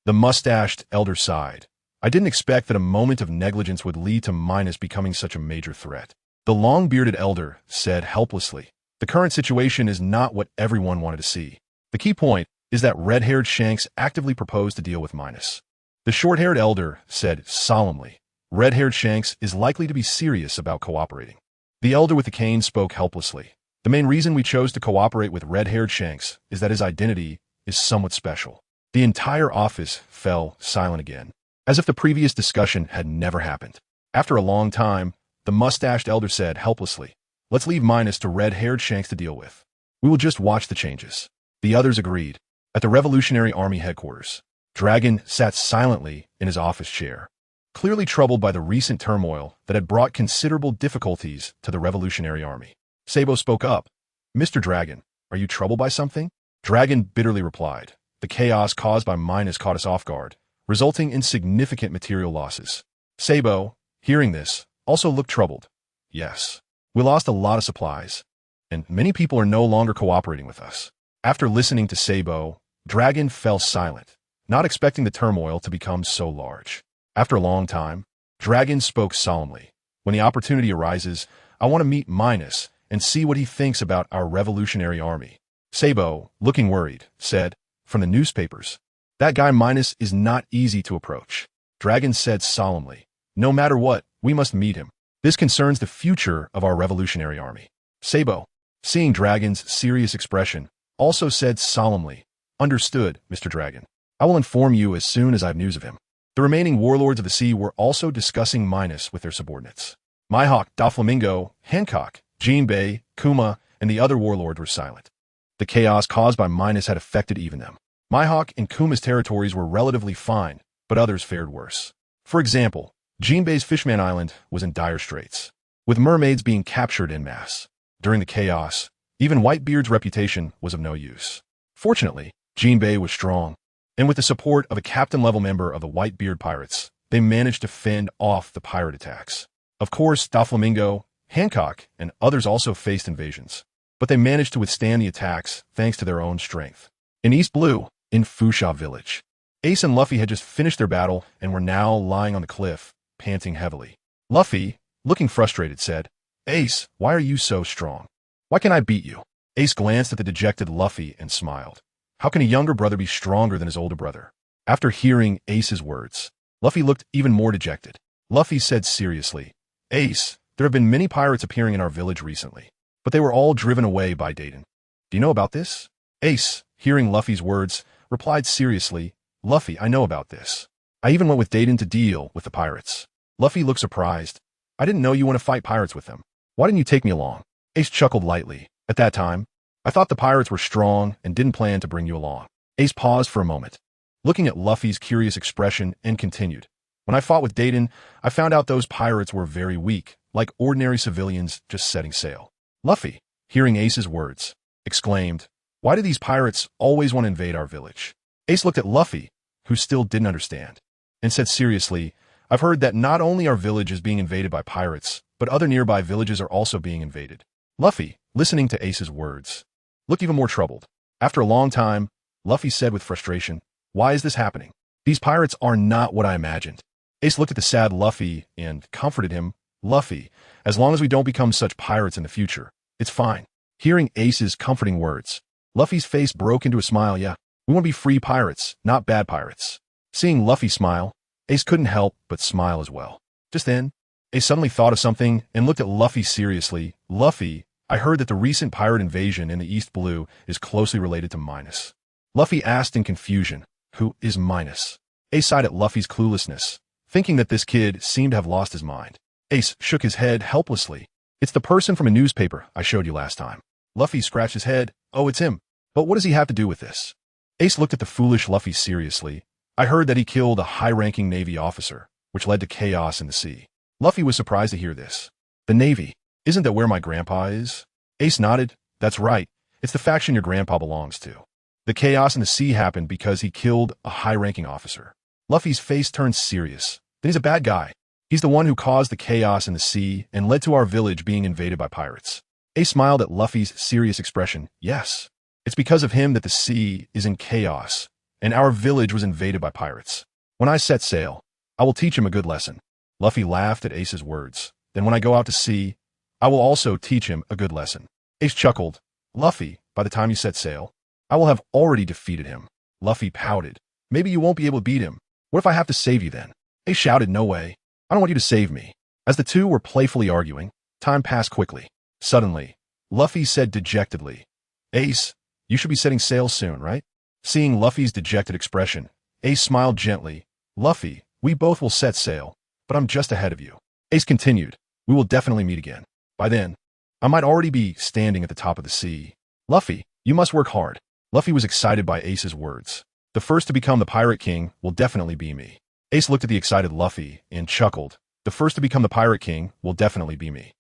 The mustached elder sighed. "I didn't expect that a moment of negligence would lead to Minos becoming such a major threat." The long-bearded elder said helplessly, "The current situation is not what everyone wanted to see. The key point is that red-haired Shanks actively proposed to deal with Minos." The short-haired elder said solemnly, "Red-haired Shanks is likely to be serious about cooperating." The elder with the cane spoke helplessly. "The main reason we chose to cooperate with red-haired Shanks is that his identity is somewhat special." The entire office fell silent again, as if the previous discussion had never happened. After a long time, the mustached elder said helplessly, "Let's leave Minos to red-haired Shanks to deal with. We will just watch the changes." The others agreed. At the Revolutionary Army headquarters, Dragon sat silently in his office chair, clearly troubled by the recent turmoil that had brought considerable difficulties to the Revolutionary Army. Sabo spoke up, "Mr. Dragon, are you troubled by something?" Dragon bitterly replied, "The chaos caused by Minos caught us off guard, resulting in significant material losses." Sabo, hearing this, also looked troubled. "Yes, we lost a lot of supplies, and many people are no longer cooperating with us." After listening to Sabo, Dragon fell silent, not expecting the turmoil to become so large. After a long time, Dragon spoke solemnly. When the opportunity arises, I want to meet Minos and see what he thinks about our revolutionary army. Sabo, looking worried, said, from the newspapers, that guy Minos is not easy to approach. Dragon said solemnly, no matter what, we must meet him. This concerns the future of our revolutionary army. Sabo, seeing Dragon's serious expression, also said solemnly, understood, Mr. Dragon. I will inform you as soon as I have news of him. The remaining warlords of the sea were also discussing Minos with their subordinates. Mihawk, Doflamingo, Hancock, Jinbei, Kuma, and the other warlords were silent. The chaos caused by Minos had affected even them. Mihawk and Kuma's territories were relatively fine, but others fared worse. For example, Jinbei's Fishman Island was in dire straits, with mermaids being captured en masse. During the chaos, even Whitebeard's reputation was of no use. Fortunately, Jinbei was strong, and with the support of a captain-level member of the Whitebeard pirates, they managed to fend off the pirate attacks. Of course, Doflamingo, Hancock, and others also faced invasions, but they managed to withstand the attacks thanks to their own strength. In East Blue, in Fusha Village, Ace and Luffy had just finished their battle and were now lying on the cliff, panting heavily. Luffy, looking frustrated, said, Ace, why are you so strong? Why can't I beat you? Ace glanced at the dejected Luffy and smiled. How can a younger brother be stronger than his older brother? After hearing Ace's words, Luffy looked even more dejected. Luffy said seriously, Ace, there have been many pirates appearing in our village recently, but they were all driven away by Dayton. Do you know about this? Ace, hearing Luffy's words, replied seriously, Luffy, I know about this. I even went with Dayton to deal with the pirates. Luffy looked surprised. I didn't know you want to fight pirates with them. Why didn't you take me along? Ace chuckled lightly. At that time, I thought the pirates were strong and didn't plan to bring you along. Ace paused for a moment, looking at Luffy's curious expression, and continued. When I fought with Dayton, I found out those pirates were very weak, like ordinary civilians just setting sail. Luffy, hearing Ace's words, exclaimed, Why do these pirates always want to invade our village? Ace looked at Luffy, who still didn't understand, and said seriously, I've heard that not only our village is being invaded by pirates, but other nearby villages are also being invaded. Luffy, listening to Ace's words, looked even more troubled. After a long time, Luffy said with frustration, Why is this happening? These pirates are not what I imagined. Ace looked at the sad Luffy and comforted him, Luffy, as long as we don't become such pirates in the future, it's fine. Hearing Ace's comforting words, Luffy's face broke into a smile. Yeah, we want to be free pirates, not bad pirates. Seeing Luffy smile, Ace couldn't help but smile as well. Just then, Ace suddenly thought of something and looked at Luffy seriously. Luffy, I heard that the recent pirate invasion in the East Blue is closely related to Minos. Luffy asked in confusion, Who is Minos? Ace sighed at Luffy's cluelessness, thinking that this kid seemed to have lost his mind. Ace shook his head helplessly. It's the person from a newspaper I showed you last time. Luffy scratched his head. Oh, it's him. But what does he have to do with this? Ace looked at the foolish Luffy seriously. I heard that he killed a high-ranking Navy officer, which led to chaos in the sea. Luffy was surprised to hear this. The Navy? Isn't that where my grandpa is? Ace nodded. That's right. It's the faction your grandpa belongs to. The chaos in the sea happened because he killed a high-ranking officer. Luffy's face turned serious. Then he's a bad guy. He's the one who caused the chaos in the sea and led to our village being invaded by pirates. Ace smiled at Luffy's serious expression. Yes. It's because of him that the sea is in chaos, and our village was invaded by pirates. When I set sail, I will teach him a good lesson. Luffy laughed at Ace's words. Then when I go out to sea, I will also teach him a good lesson. Ace chuckled. Luffy, by the time you set sail, I will have already defeated him. Luffy pouted. Maybe you won't be able to beat him. What if I have to save you then? Ace shouted, No way. I don't want you to save me. As the two were playfully arguing, time passed quickly. Suddenly, Luffy said dejectedly, Ace, you should be setting sail soon, right? Seeing Luffy's dejected expression, Ace smiled gently. Luffy, we both will set sail, but I'm just ahead of you. Ace continued, We will definitely meet again. By then, I might already be standing at the top of the sea. Luffy, you must work hard. Luffy was excited by Ace's words. The first to become the Pirate King will definitely be me. Ace looked at the excited Luffy and chuckled. The first to become the Pirate King will definitely be me.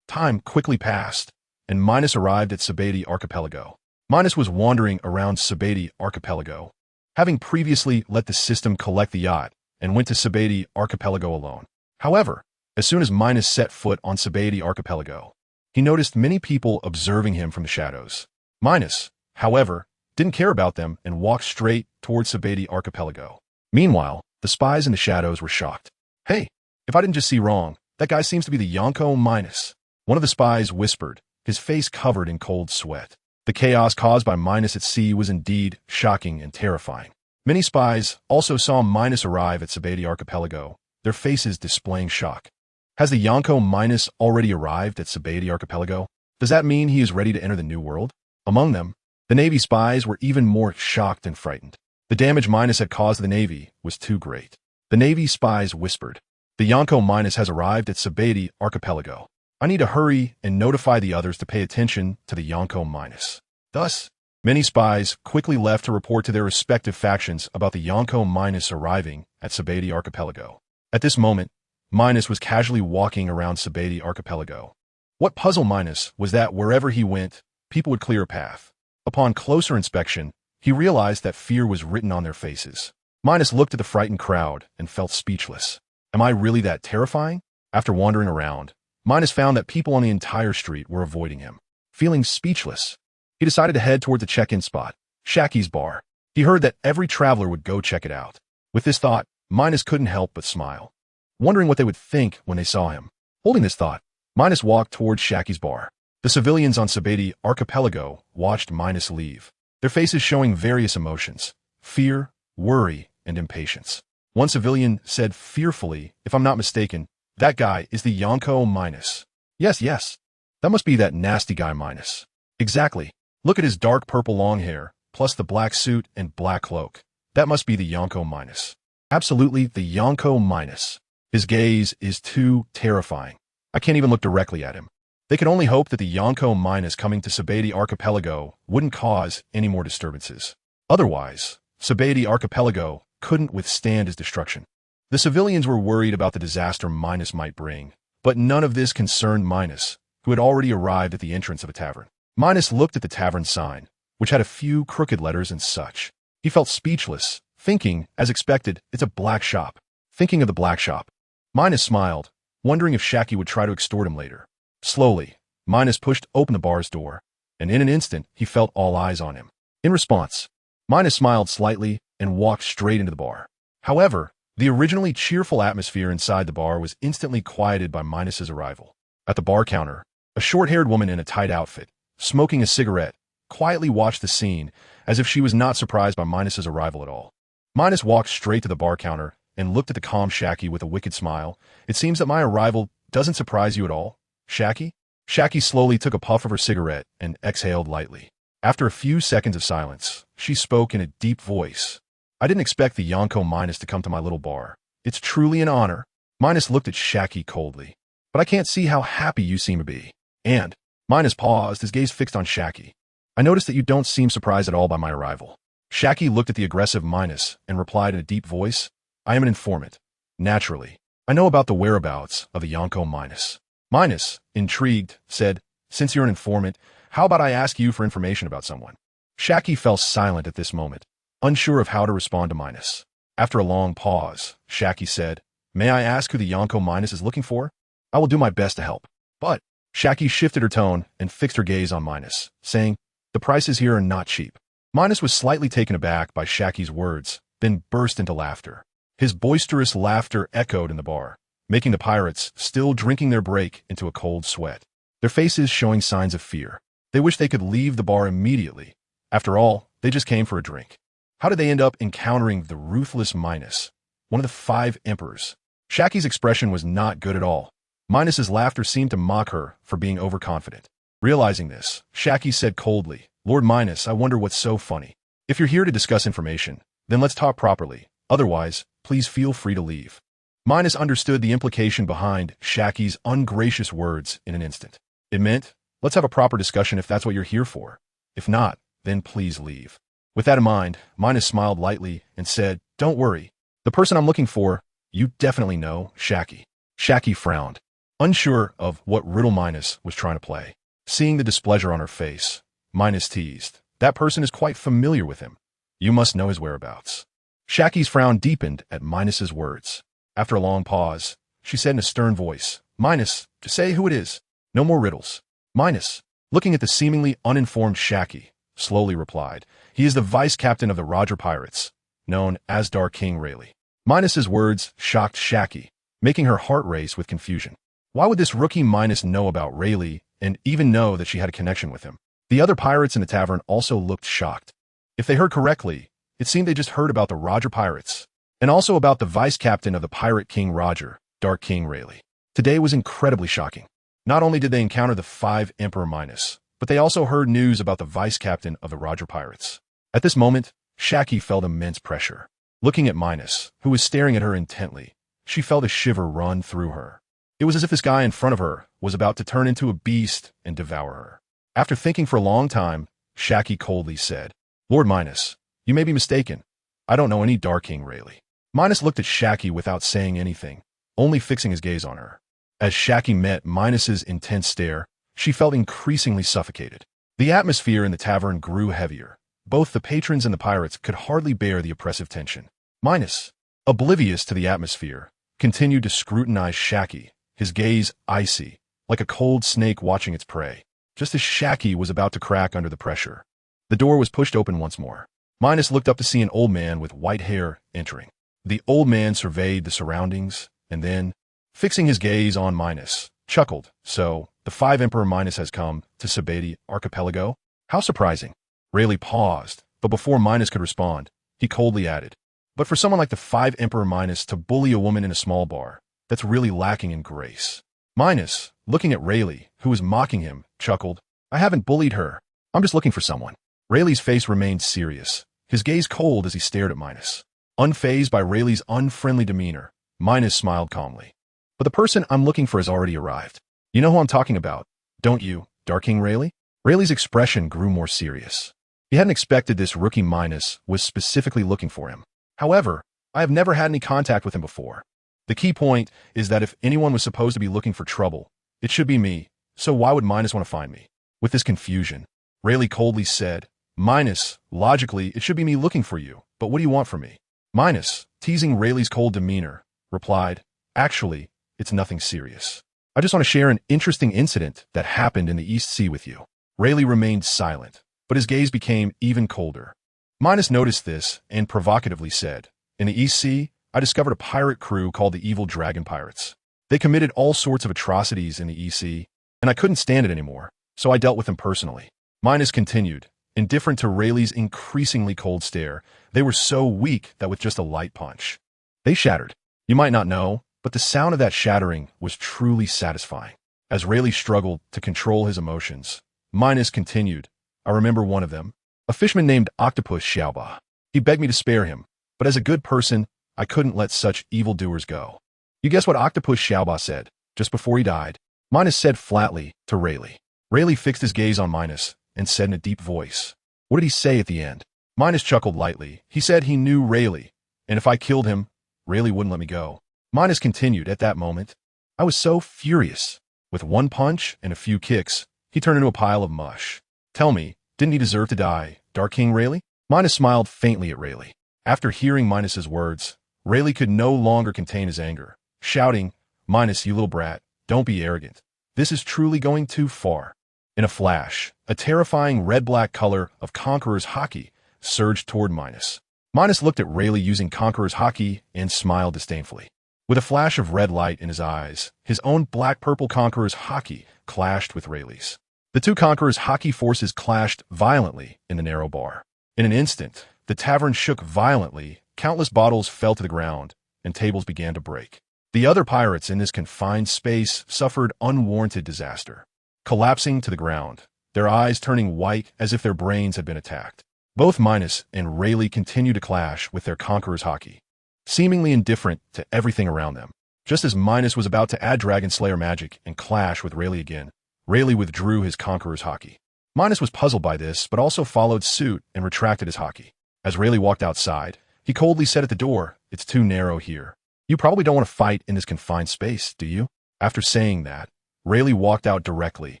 Time quickly passed, and Minos arrived at Sabaody Archipelago. Minos was wandering around Sabaody Archipelago, having previously let the system collect the yacht and went to Sabaody Archipelago alone. However, as soon as Minos set foot on Sabaody Archipelago, he noticed many people observing him from the shadows. Minos, however, didn't care about them and walked straight towards Sabeti Archipelago. Meanwhile, the spies in the shadows were shocked. Hey, if I didn't just see wrong, that guy seems to be the Yonko Minos. One of the spies whispered, his face covered in cold sweat. The chaos caused by Minos at sea was indeed shocking and terrifying. Many spies also saw Minos arrive at Sabeti Archipelago, their faces displaying shock. Has the Yonko Minos already arrived at Sabeti Archipelago? Does that mean he is ready to enter the New World? Among them, the Navy spies were even more shocked and frightened. The damage Minos had caused the Navy was too great. The Navy spies whispered, the Yonko Minos has arrived at Sabeti Archipelago. I need to hurry and notify the others to pay attention to the Yonko Minos. Thus, many spies quickly left to report to their respective factions about the Yonko Minos arriving at Sabeti Archipelago. At this moment, Minos was casually walking around Sabeti Archipelago. What puzzled Minos was that wherever he went, people would clear a path. Upon closer inspection, he realized that fear was written on their faces. Minos looked at the frightened crowd and felt speechless. Am I really that terrifying? After wandering around, Minos found that people on the entire street were avoiding him. Feeling speechless, he decided to head toward the check-in spot, Shaki's bar. He heard that every traveler would go check it out. With this thought, Minos couldn't help but smile, wondering what they would think when they saw him. Holding this thought, Minos walked towards Shaki's bar. The civilians on Sabeti Archipelago watched Minos leave, their faces showing various emotions: fear, worry, and impatience. One civilian said fearfully, if I'm not mistaken, that guy is the Yonko Minos. Yes, that must be that nasty guy Minos. Exactly. Look at his dark purple long hair, plus the black suit and black cloak. That must be the Yonko Minos. Absolutely the Yonko Minos. His gaze is too terrifying. I can't even look directly at him. They could only hope that the Yonko Minos coming to Sabeti Archipelago wouldn't cause any more disturbances. Otherwise, Sabeti Archipelago couldn't withstand his destruction. The civilians were worried about the disaster Minos might bring, but none of this concerned Minos, who had already arrived at the entrance of a tavern. Minos looked at the tavern sign, which had a few crooked letters and such. He felt speechless, thinking, as expected, it's a black shop. Thinking of the black shop, Minos smiled, wondering if Shaki would try to extort him later. Slowly, Minos pushed open the bar's door, and in an instant he felt all eyes on him. In response, Minos smiled slightly and walked straight into the bar. However, the originally cheerful atmosphere inside the bar was instantly quieted by Minos's arrival. At the bar counter, a short-haired woman in a tight outfit, smoking a cigarette, quietly watched the scene as if she was not surprised by Minos's arrival at all. Minos walked straight to the bar counter and looked at the calm Shaki with a wicked smile. It seems that my arrival doesn't surprise you at all, Shaki? Shaki slowly took a puff of her cigarette and exhaled lightly. After a few seconds of silence, she spoke in a deep voice. I didn't expect the Yonko Minos to come to my little bar. It's truly an honor. Minos looked at Shaki coldly. But I can't see how happy you seem to be. And Minos paused, his gaze fixed on Shaki. I noticed that you don't seem surprised at all by my arrival. Shaki looked at the aggressive Minos and replied in a deep voice, I am an informant. Naturally, I know about the whereabouts of the Yonko Minos. Minos, intrigued, said, since you're an informant, how about I ask you for information about someone? Shaki fell silent at this moment, unsure of how to respond to Minos. After a long pause, Shaki said, may I ask who the Yonko Minos is looking for? I will do my best to help. But Shaki shifted her tone and fixed her gaze on Minos, saying, the prices here are not cheap. Minos was slightly taken aback by Shaki's words, then burst into laughter. His boisterous laughter echoed in the bar, making the pirates, still drinking their break, into a cold sweat, their faces showing signs of fear. They wished they could leave the bar immediately. After all, they just came for a drink. How did they end up encountering the ruthless Minos, one of the 5 emperors? Shaki's expression was not good at all. Minos's laughter seemed to mock her for being overconfident. Realizing this, Shaki said coldly, Lord Minos, I wonder what's so funny. If you're here to discuss information, then let's talk properly. Otherwise, please feel free to leave. Minos understood the implication behind Shaki's ungracious words in an instant. It meant, let's have a proper discussion if that's what you're here for. If not, then please leave. With that in mind, Minos smiled lightly and said, don't worry. The person I'm looking for, you definitely know, Shaki. Shaki frowned, unsure of what riddle Minos was trying to play. Seeing the displeasure on her face, Minos teased, that person is quite familiar with him. You must know his whereabouts. Shaki's frown deepened at Minos's words. After a long pause, she said in a stern voice, Minos, just say who it is. No more riddles. Minos, looking at the seemingly uninformed Shaki, slowly replied. He is the vice captain of the Roger Pirates, known as Dark King Rayleigh. Minos's words shocked Shaki, making her heart race with confusion. Why would this rookie Minos know about Rayleigh and even know that she had a connection with him? The other pirates in the tavern also looked shocked. If they heard correctly, it seemed they just heard about the Roger Pirates, and also about the vice captain of the Pirate King Roger, Dark King Rayleigh. Today was incredibly shocking. Not only did they encounter the 5 Emperor Minos, but they also heard news about the vice captain of the Roger Pirates. At this moment, Shaki felt immense pressure. Looking at Minos, who was staring at her intently, she felt a shiver run through her. It was as if this guy in front of her was about to turn into a beast and devour her. After thinking for a long time, Shaki coldly said, "Lord Minos, you may be mistaken. I don't know any Dark King Rayleigh." Minos looked at Shaki without saying anything, only fixing his gaze on her. As Shaki met Minos's intense stare, she felt increasingly suffocated. The atmosphere in the tavern grew heavier. Both the patrons and the pirates could hardly bear the oppressive tension. Minos, oblivious to the atmosphere, continued to scrutinize Shaki, his gaze icy, like a cold snake watching its prey. Just as Shaki was about to crack under the pressure, the door was pushed open once more. Minos looked up to see an old man with white hair entering. The old man surveyed the surroundings, and then, fixing his gaze on Minos, chuckled. "So, the 5 Emperor Minos has come to Sabati Archipelago? How surprising." Rayleigh paused, but before Minos could respond, he coldly added, "But for someone like the 5 Emperor Minos to bully a woman in a small bar, that's really lacking in grace." Minos, looking at Rayleigh, who was mocking him, chuckled, "I haven't bullied her. I'm just looking for someone." Rayleigh's face remained serious, his gaze cold as he stared at Minos. Unfazed by Rayleigh's unfriendly demeanor, Minos smiled calmly. "But the person I'm looking for has already arrived. You know who I'm talking about, don't you, Dark King Rayleigh?" Rayleigh's expression grew more serious. He hadn't expected this rookie Minos was specifically looking for him. "However, I have never had any contact with him before. The key point is that if anyone was supposed to be looking for trouble, it should be me, so why would Minos want to find me?" With this confusion, Rayleigh coldly said, "Minos, logically, it should be me looking for you, but what do you want from me?" Minos, teasing Rayleigh's cold demeanor, replied, "Actually, it's nothing serious. I just want to share an interesting incident that happened in the East Sea with you." Rayleigh remained silent, but his gaze became even colder. Minos noticed this and provocatively said, "In the East Sea, I discovered a pirate crew called the Evil Dragon Pirates. They committed all sorts of atrocities in the East Sea, and I couldn't stand it anymore, so I dealt with them personally." Minos continued, indifferent to Rayleigh's increasingly cold stare. "They were so weak that with just a light punch, they shattered. You might not know, but the sound of that shattering was truly satisfying." As Rayleigh struggled to control his emotions, Minos continued, "I remember one of them, a fisherman named Octopus Xiaoba. He begged me to spare him, but as a good person, I couldn't let such evildoers go." You guess what Octopus Xiaoba said, just before he died? Minos said flatly to Rayleigh. Rayleigh fixed his gaze on Minos and said in a deep voice, "What did he say at the end?" Minos chuckled lightly. He said he knew Rayleigh, and if I killed him, Rayleigh wouldn't let me go. Minos continued, "At that moment, I was so furious. With one punch and a few kicks, he turned into a pile of mush. Tell me, didn't he deserve to die, Dark King Rayleigh?" Minos smiled faintly at Rayleigh. After hearing Minos's words, Rayleigh could no longer contain his anger, shouting, "Minos, you little brat, don't be arrogant. This is truly going too far." In a flash, a terrifying red-black color of Conqueror's Haki surged toward Minos. Minos looked at Rayleigh using Conqueror's Haki and smiled disdainfully. With a flash of red light in his eyes, his own black-purple Conqueror's Haki clashed with Rayleigh's. The two Conqueror's Haki forces clashed violently in the narrow bar. In an instant, the tavern shook violently, countless bottles fell to the ground, and tables began to break. The other pirates in this confined space suffered unwarranted disaster, collapsing to the ground, their eyes turning white as if their brains had been attacked. Both Minos and Rayleigh continued to clash with their Conqueror's Haki, seemingly indifferent to everything around them. Just as Minos was about to add Dragon Slayer magic and clash with Rayleigh again, Rayleigh withdrew his Conqueror's Haki. Minos was puzzled by this, but also followed suit and retracted his Haki. As Rayleigh walked outside, he coldly said at the door, "It's too narrow here. You probably don't want to fight in this confined space, do you?" After saying that, Rayleigh walked out directly,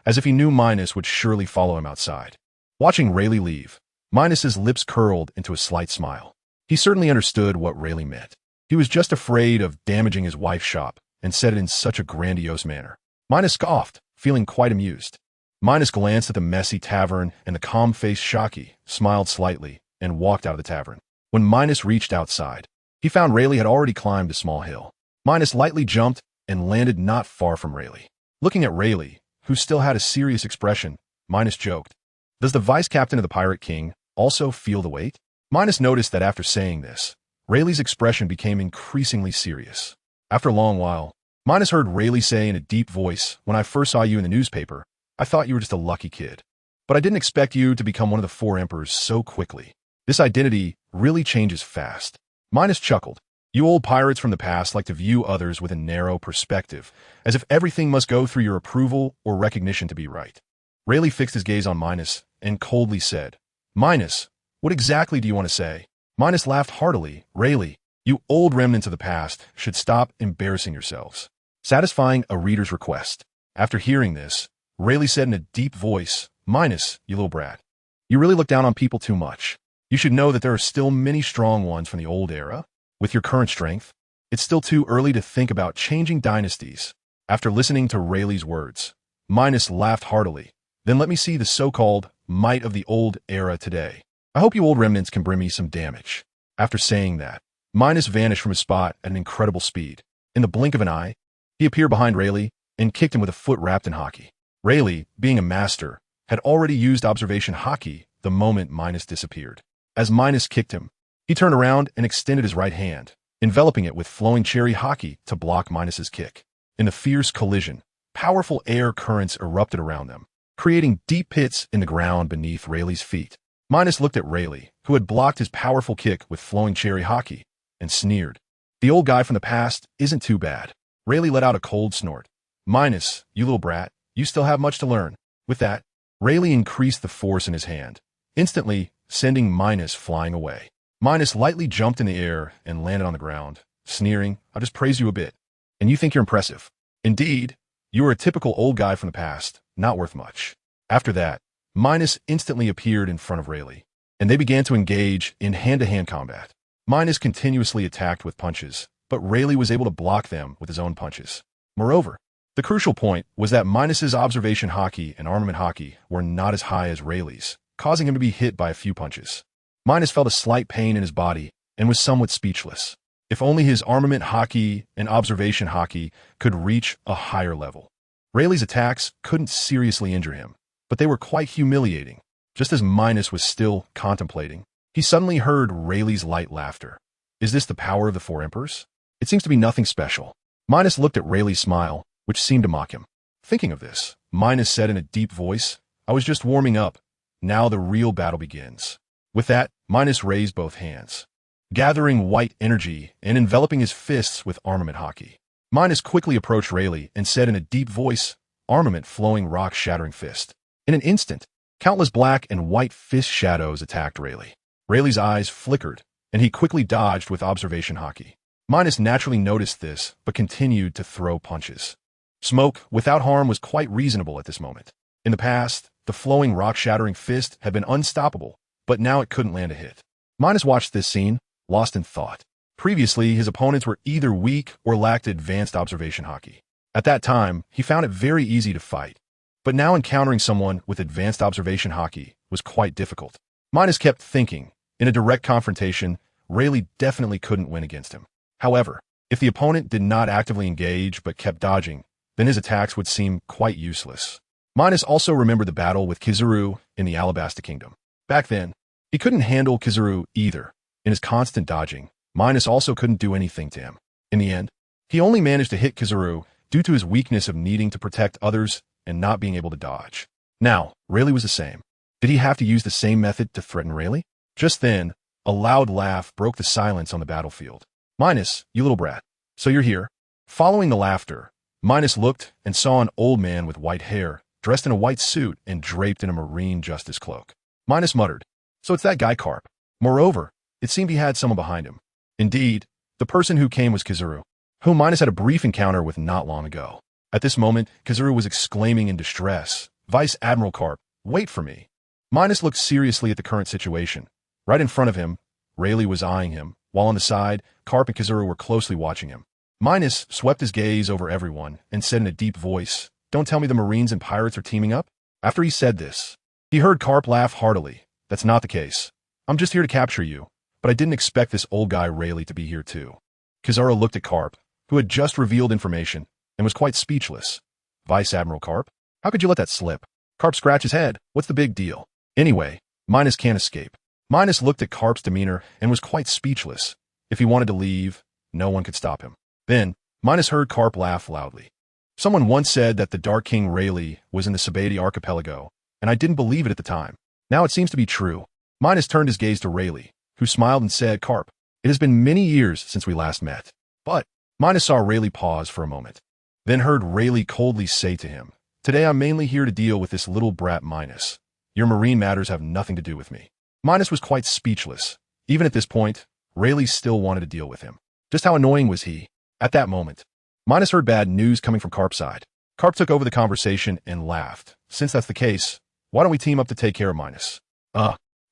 as if he knew Minos would surely follow him outside. Watching Rayleigh leave, Minos's lips curled into a slight smile. He certainly understood what Rayleigh meant. He was just afraid of damaging his wife's shop, and said it in such a grandiose manner. Minos scoffed, feeling quite amused. Minos glanced at the messy tavern, and the calm-faced Shaki smiled slightly and walked out of the tavern. When Minos reached outside, he found Rayleigh had already climbed a small hill. Minos lightly jumped and landed not far from Rayleigh. Looking at Rayleigh, who still had a serious expression, Minos joked, "Does the vice-captain of the Pirate King also feel the weight?" Minos noticed that after saying this, Rayleigh's expression became increasingly serious. After a long while, Minos heard Rayleigh say in a deep voice, "When I first saw you in the newspaper, I thought you were just a lucky kid. But I didn't expect you to become one of the 4 emperors so quickly. This identity really changes fast." Minos chuckled. "You old pirates from the past like to view others with a narrow perspective, as if everything must go through your approval or recognition to be right." Rayleigh fixed his gaze on Minos and coldly said, "Minos, what exactly do you want to say?" Minos laughed heartily. "Rayleigh, you old remnants of the past should stop embarrassing yourselves." Satisfying a reader's request. After hearing this, Rayleigh said in a deep voice, "Minos, you little brat, you really look down on people too much. You should know that there are still many strong ones from the old era. With your current strength, it's still too early to think about changing dynasties." After listening to Rayleigh's words, Minos laughed heartily. "Then let me see the so-called might of the old era today. I hope you old remnants can bring me some damage." After saying that, Minos vanished from his spot at an incredible speed. In the blink of an eye, he appeared behind Rayleigh and kicked him with a foot wrapped in haki. Rayleigh, being a master, had already used observation haki the moment Minos disappeared. As Minos kicked him, he turned around and extended his right hand, enveloping it with flowing cherry haki to block Minos's kick. In the fierce collision, powerful air currents erupted around them, creating deep pits in the ground beneath Rayleigh's feet. Minos looked at Rayleigh, who had blocked his powerful kick with flowing cherry haki, and sneered. "The old guy from the past isn't too bad." Rayleigh let out a cold snort. "Minos, you little brat, you still have much to learn." With that, Rayleigh increased the force in his hand, instantly sending Minos flying away. Minos lightly jumped in the air and landed on the ground, sneering, "I'll just praise you a bit. And you think you're impressive. Indeed, you are a typical old guy from the past, not worth much." After that, Minos instantly appeared in front of Rayleigh, and they began to engage in hand-to-hand combat. Minos continuously attacked with punches, but Rayleigh was able to block them with his own punches. Moreover, the crucial point was that Minos's observation haki and armament haki were not as high as Rayleigh's, causing him to be hit by a few punches. Minos felt a slight pain in his body and was somewhat speechless. If only his armament haki and observation haki could reach a higher level. Rayleigh's attacks couldn't seriously injure him, but they were quite humiliating. Just as Minos was still contemplating, he suddenly heard Rayleigh's light laughter. "Is this the power of the 4 emperors? It seems to be nothing special." Minos looked at Rayleigh's smile, which seemed to mock him. Thinking of this, Minos said in a deep voice, "I was just warming up. Now the real battle begins." With that, Minos raised both hands, gathering white energy and enveloping his fists with armament haki. Minos quickly approached Rayleigh and said in a deep voice, "Armament flowing rock-shattering fist." In an instant, countless black and white fist shadows attacked Rayleigh. Rayleigh's eyes flickered, and he quickly dodged with observation haki. Minos naturally noticed this, but continued to throw punches. Smoke without harm was quite reasonable at this moment. In the past, the flowing rock-shattering fist had been unstoppable, but now it couldn't land a hit. Minos watched this scene, lost in thought. Previously, his opponents were either weak or lacked advanced observation haki. At that time, he found it very easy to fight. But now encountering someone with advanced observation haki was quite difficult. Minos kept thinking, in a direct confrontation, Rayleigh definitely couldn't win against him. However, if the opponent did not actively engage but kept dodging, then his attacks would seem quite useless. Minos also remembered the battle with Kizaru in the Alabasta Kingdom. Back then, he couldn't handle Kizaru either. In his constant dodging, Minos also couldn't do anything to him. In the end, he only managed to hit Kizaru due to his weakness of needing to protect others and not being able to dodge. Now, Rayleigh was the same. Did he have to use the same method to threaten Rayleigh? Just then, a loud laugh broke the silence on the battlefield. "Minos, you little brat. So you're here?" Following the laughter, Minos looked and saw an old man with white hair, dressed in a white suit and draped in a marine justice cloak. Minos muttered, "So it's that guy Carp." Moreover, it seemed he had someone behind him. Indeed, the person who came was Kizaru, whom Minos had a brief encounter with not long ago. At this moment, Kizaru was exclaiming in distress, "Vice Admiral Carp, wait for me." Minos looked seriously at the current situation. Right in front of him, Rayleigh was eyeing him, while on the side, Carp and Kizaru were closely watching him. Minos swept his gaze over everyone and said in a deep voice, "Don't tell me the Marines and pirates are teaming up?" After he said this, he heard Carp laugh heartily. That's not the case. I'm just here to capture you, but I didn't expect this old guy Rayleigh to be here too. Kizaru looked at Carp, who had just revealed information, and was quite speechless. Vice Admiral Carp? How could you let that slip? Carp scratched his head. What's the big deal? Anyway, Minos can't escape. Minos looked at Carp's demeanor and was quite speechless. If he wanted to leave, no one could stop him. Then, Minos heard Carp laugh loudly. Someone once said that the Dark King Rayleigh was in the Sabati archipelago, and I didn't believe it at the time. Now it seems to be true. Minos turned his gaze to Rayleigh, who smiled and said, Carp, it has been many years since we last met. But, Minos saw Rayleigh pause for a moment, then heard Rayleigh coldly say to him, Today I'm mainly here to deal with this little brat Minos. Your marine matters have nothing to do with me. Minos was quite speechless. Even at this point, Rayleigh still wanted to deal with him. Just how annoying was he? At that moment, Minos heard bad news coming from Carp's side. Carp took over the conversation and laughed. Since that's the case, why don't we team up to take care of Minos?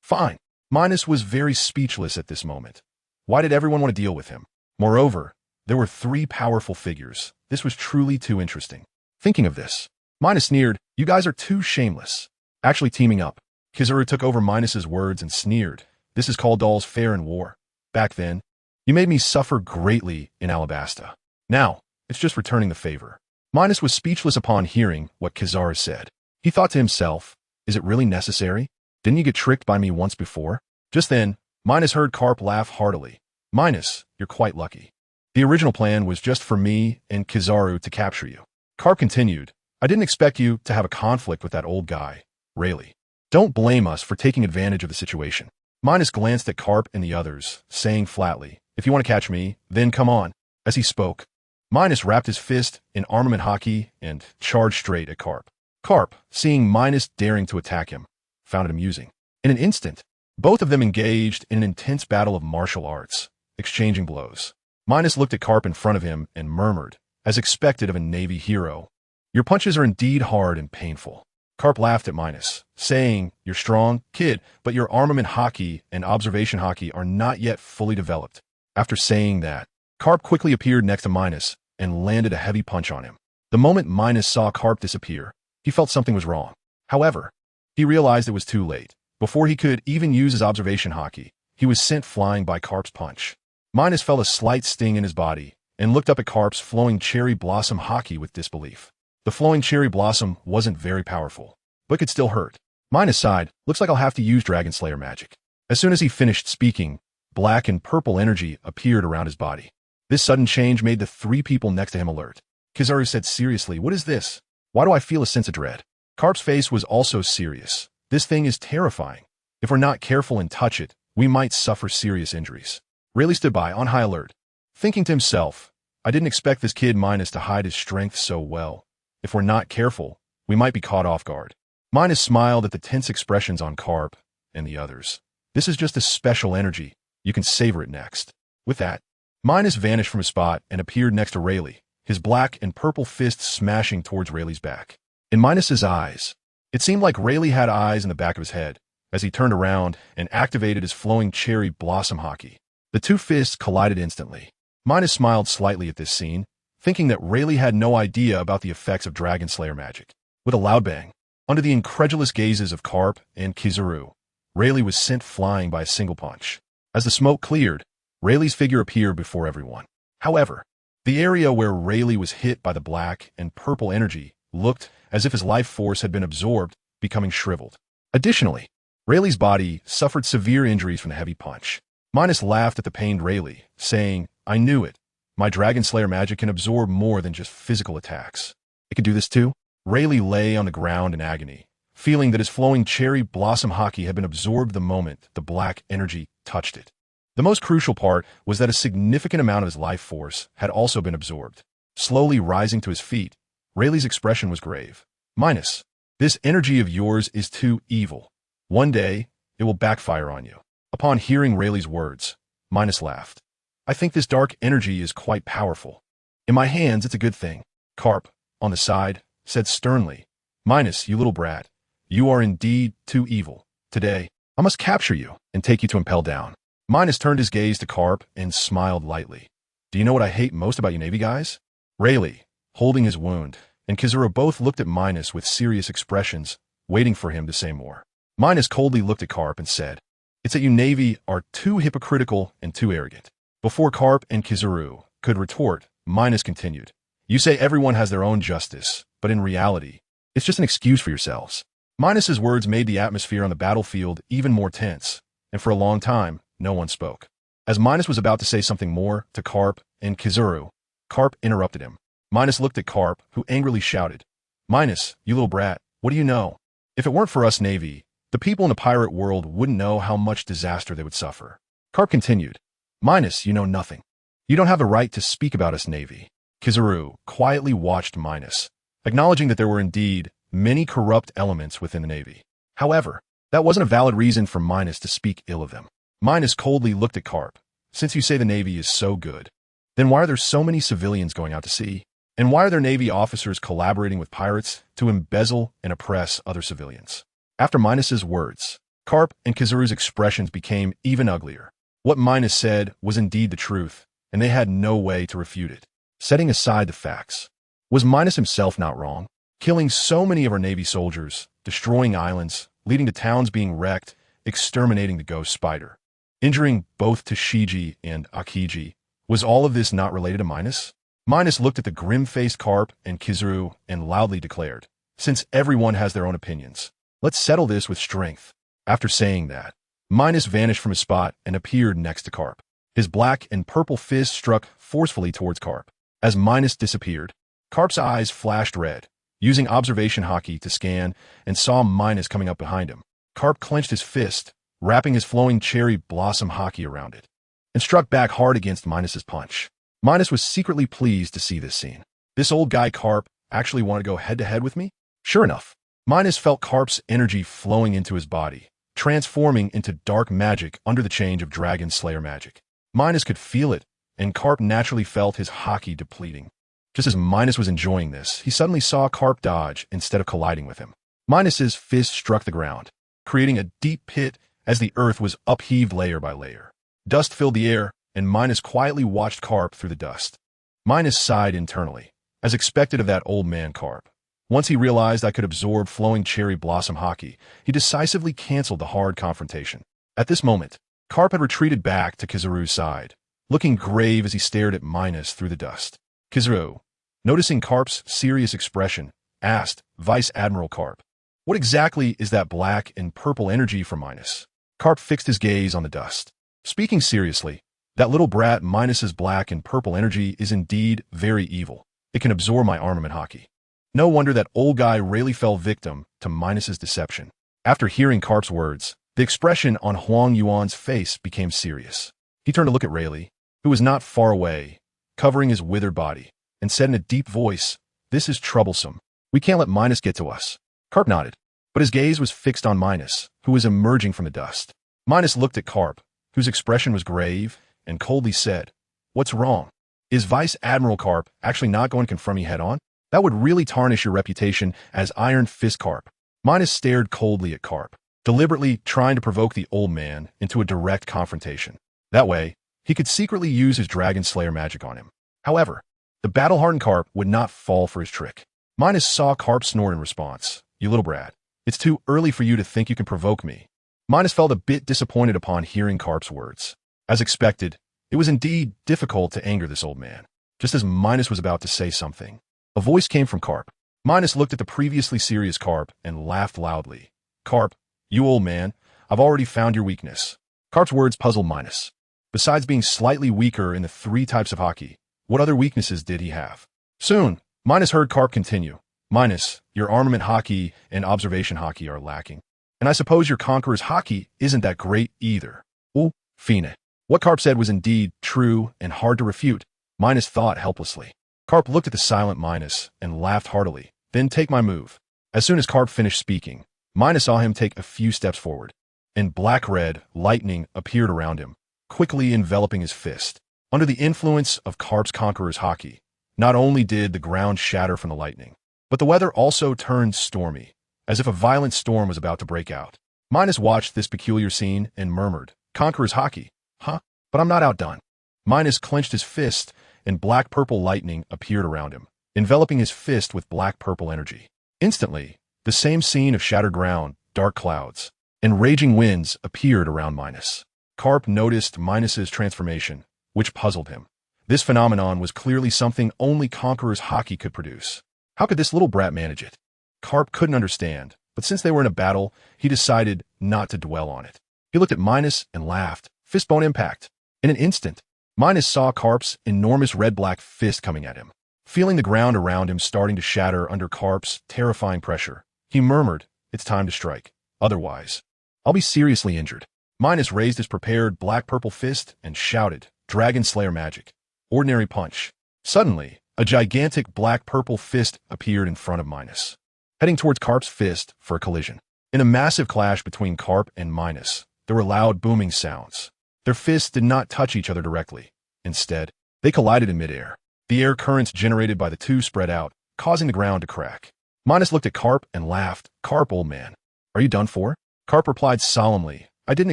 Fine. Minos was very speechless at this moment. Why did everyone want to deal with him? Moreover, there were three powerful figures. This was truly too interesting. Thinking of this, Minos sneered, You guys are too shameless. Actually teaming up. Kizaru took over Minos's words and sneered. This is called dolls fair in war. Back then, you made me suffer greatly in Alabasta. Now, it's just returning the favor. Minos was speechless upon hearing what Kizaru said. He thought to himself, Is it really necessary? Didn't you get tricked by me once before? Just then, Minos heard Carp laugh heartily. Minos, you're quite lucky. The original plan was just for me and Kizaru to capture you. Carp continued, I didn't expect you to have a conflict with that old guy, Rayleigh. Don't blame us for taking advantage of the situation. Minos glanced at Carp and the others, saying flatly, If you want to catch me, then come on. As he spoke, Minos wrapped his fist in armament hockey and charged straight at Carp. Carp, seeing Minos daring to attack him, found it amusing. In an instant, both of them engaged in an intense battle of martial arts, exchanging blows. Minos looked at Carp in front of him and murmured, as expected of a Navy hero, Your punches are indeed hard and painful. Carp laughed at Minos, saying, You're strong, kid, but your armament hockey and observation hockey are not yet fully developed. After saying that, Carp quickly appeared next to Minos and landed a heavy punch on him. The moment Minos saw Carp disappear, he felt something was wrong. However, he realized it was too late. Before he could even use his observation hockey, he was sent flying by Carp's punch. Minos felt a slight sting in his body and looked up at Carp's flowing cherry blossom hockey with disbelief. The flowing cherry blossom wasn't very powerful, but could still hurt. Minos sighed, Looks like I'll have to use Dragon Slayer magic. As soon as he finished speaking, black and purple energy appeared around his body. This sudden change made the three people next to him alert. Kizaru said seriously, What is this? Why do I feel a sense of dread? Carp's face was also serious. This thing is terrifying. If we're not careful and touch it, we might suffer serious injuries. Rayleigh stood by on high alert, thinking to himself, I didn't expect this kid Minos to hide his strength so well. If we're not careful, we might be caught off guard. Minos smiled at the tense expressions on Carp and the others. This is just a special energy. You can savor it next. With that, Minos vanished from his spot and appeared next to Rayleigh, his black and purple fists smashing towards Rayleigh's back. In Minos's eyes, it seemed like Rayleigh had eyes in the back of his head as he turned around and activated his flowing cherry blossom hockey. The two fists collided instantly. Minos smiled slightly at this scene, thinking that Rayleigh had no idea about the effects of Dragon Slayer magic. With a loud bang, under the incredulous gazes of Carp and Kizaru, Rayleigh was sent flying by a single punch. As the smoke cleared, Rayleigh's figure appeared before everyone. However, the area where Rayleigh was hit by the black and purple energy looked as if his life force had been absorbed, becoming shriveled. Additionally, Rayleigh's body suffered severe injuries from the heavy punch. Minos laughed at the pained Rayleigh, saying, I knew it. My Dragon Slayer magic can absorb more than just physical attacks. It could do this too? Rayleigh lay on the ground in agony, feeling that his flowing cherry blossom hockey had been absorbed the moment the black energy touched it. The most crucial part was that a significant amount of his life force had also been absorbed. Slowly rising to his feet, Rayleigh's expression was grave. Minos, this energy of yours is too evil. One day, it will backfire on you. Upon hearing Rayleigh's words, Minos laughed. I think this dark energy is quite powerful. In my hands, it's a good thing. Carp, on the side, said sternly, Minos, you little brat, you are indeed too evil. Today, I must capture you and take you to Impel Down. Minos turned his gaze to Carp and smiled lightly. Do you know what I hate most about you Navy guys? Rayleigh, holding his wound, and Kizaru both looked at Minos with serious expressions, waiting for him to say more. Minos coldly looked at Carp and said, "It's that you Navy are too hypocritical and too arrogant." Before Carp and Kizaru could retort, Minos continued, "You say everyone has their own justice, but in reality, it's just an excuse for yourselves." Minos's words made the atmosphere on the battlefield even more tense, and for a long time, no one spoke. As Minos was about to say something more to Carp and Kizaru, Carp interrupted him. Minos looked at Carp, who angrily shouted, "Minos, you little brat, what do you know? If it weren't for us Navy, the people in the pirate world wouldn't know how much disaster they would suffer." Carp continued, "Minos, you know nothing. You don't have the right to speak about us Navy." Kizaru quietly watched Minos, acknowledging that there were indeed many corrupt elements within the Navy. However, that wasn't a valid reason for Minos to speak ill of them. Minos coldly looked at Carp. "Since you say the Navy is so good, then why are there so many civilians going out to sea? And why are there Navy officers collaborating with pirates to embezzle and oppress other civilians?" After Minos's words, Carp and Kizaru's expressions became even uglier. What Minos said was indeed the truth, and they had no way to refute it. Setting aside the facts, was Minos himself not wrong? Killing so many of our Navy soldiers, destroying islands, leading to towns being wrecked, exterminating the ghost spider, injuring both Tashigi and Akiji, was all of this not related to Minos? Minos looked at the grim-faced Carp and Kizaru and loudly declared, "Since everyone has their own opinions, let's settle this with strength." After saying that, Minos vanished from his spot and appeared next to Carp. His black and purple fist struck forcefully towards Carp. As Minos disappeared, Carp's eyes flashed red, using observation hockey to scan, and saw Minos coming up behind him. Carp clenched his fist, wrapping his flowing cherry blossom hockey around it, and struck back hard against Minos's punch. Minos was secretly pleased to see this scene. This old guy Carp actually wanted to go head-to-head with me? Sure enough, Minos felt Carp's energy flowing into his body, transforming into dark magic under the change of Dragon Slayer magic. Minos could feel it, and Carp naturally felt his hockey depleting. Just as Minos was enjoying this, he suddenly saw Carp dodge instead of colliding with him. Minos's fist struck the ground, creating a deep pit as the earth was upheaved layer by layer. Dust filled the air, and Minos quietly watched Carp through the dust. Minos sighed internally, as expected of that old man Carp. Once he realized I could absorb flowing cherry blossom hockey, he decisively canceled the hard confrontation. At this moment, Carp had retreated back to Kizaru's side, looking grave as he stared at Minos through the dust. Kizaru, noticing Carp's serious expression, asked Vice Admiral Carp, "What exactly is that black and purple energy from Minos?" Carp fixed his gaze on the dust. Speaking seriously, that little brat Minos's black and purple energy is indeed very evil. It can absorb my armament hockey. No wonder that old guy really fell victim to Minos's deception. After hearing Carp's words, the expression on Huang Yuan's face became serious. He turned to look at Rayleigh, who was not far away, covering his withered body, and said in a deep voice, "This is troublesome. We can't let Minos get to us." Carp nodded, but his gaze was fixed on Minos, who was emerging from the dust. Minos looked at Carp, whose expression was grave, and coldly said, "What's wrong? Is Vice Admiral Carp actually not going to confront me head-on? That would really tarnish your reputation as Iron Fist Carp." Minos stared coldly at Carp, deliberately trying to provoke the old man into a direct confrontation. That way, he could secretly use his Dragon Slayer magic on him. However, the battle-hardened Carp would not fall for his trick. Minos saw Carp snort in response, "You little brat, it's too early for you to think you can provoke me." Minos felt a bit disappointed upon hearing Carp's words. As expected, it was indeed difficult to anger this old man. Just as Minos was about to say something, a voice came from Carp. Minos looked at the previously serious Carp and laughed loudly. "Carp, you old man, I've already found your weakness." Carp's words puzzled Minos. Besides being slightly weaker in the 3 types of hockey, what other weaknesses did he have? Soon, Minos heard Carp continue, "Minos, your armament hockey and observation hockey are lacking. And I suppose your Conqueror's hockey isn't that great either." "Oh, Fina." What Carp said was indeed true and hard to refute. Minos thought helplessly. Carp looked at the silent Minos and laughed heartily. "Then take my move." As soon as Carp finished speaking, Minos saw him take a few steps forward, and black-red lightning appeared around him, quickly enveloping his fist. Under the influence of Carp's Conqueror's hockey, not only did the ground shatter from the lightning, but the weather also turned stormy, as if a violent storm was about to break out. Minos watched this peculiar scene and murmured, "Conqueror's hockey? Huh? But I'm not outdone." Minos clenched his fist, and black-purple lightning appeared around him, enveloping his fist with black-purple energy. Instantly, The same scene of shattered ground, dark clouds, and raging winds appeared around Minos. Carp noticed Minos's transformation, which puzzled him. This phenomenon was clearly something only Conqueror's Haki could produce. How could this little brat manage it? Carp couldn't understand, but since they were in a battle, he decided not to dwell on it. He looked at Minos and laughed. Fistbone impact. In an instant, Minos saw Carp's enormous red-black fist coming at him. Feeling the ground around him starting to shatter under Carp's terrifying pressure, he murmured, "It's time to strike. Otherwise, I'll be seriously injured." Minos raised his prepared black-purple fist and shouted, "Dragon Slayer magic. Ordinary punch." Suddenly, a gigantic black-purple fist appeared in front of Minos, heading towards Carp's fist for a collision. In a massive clash between Carp and Minos, there were loud booming sounds. Their fists did not touch each other directly. Instead, they collided in midair. The air currents generated by the two spread out, causing the ground to crack. Minos looked at Carp and laughed. "Carp, old man, are you done for?" Carp replied solemnly, "I didn't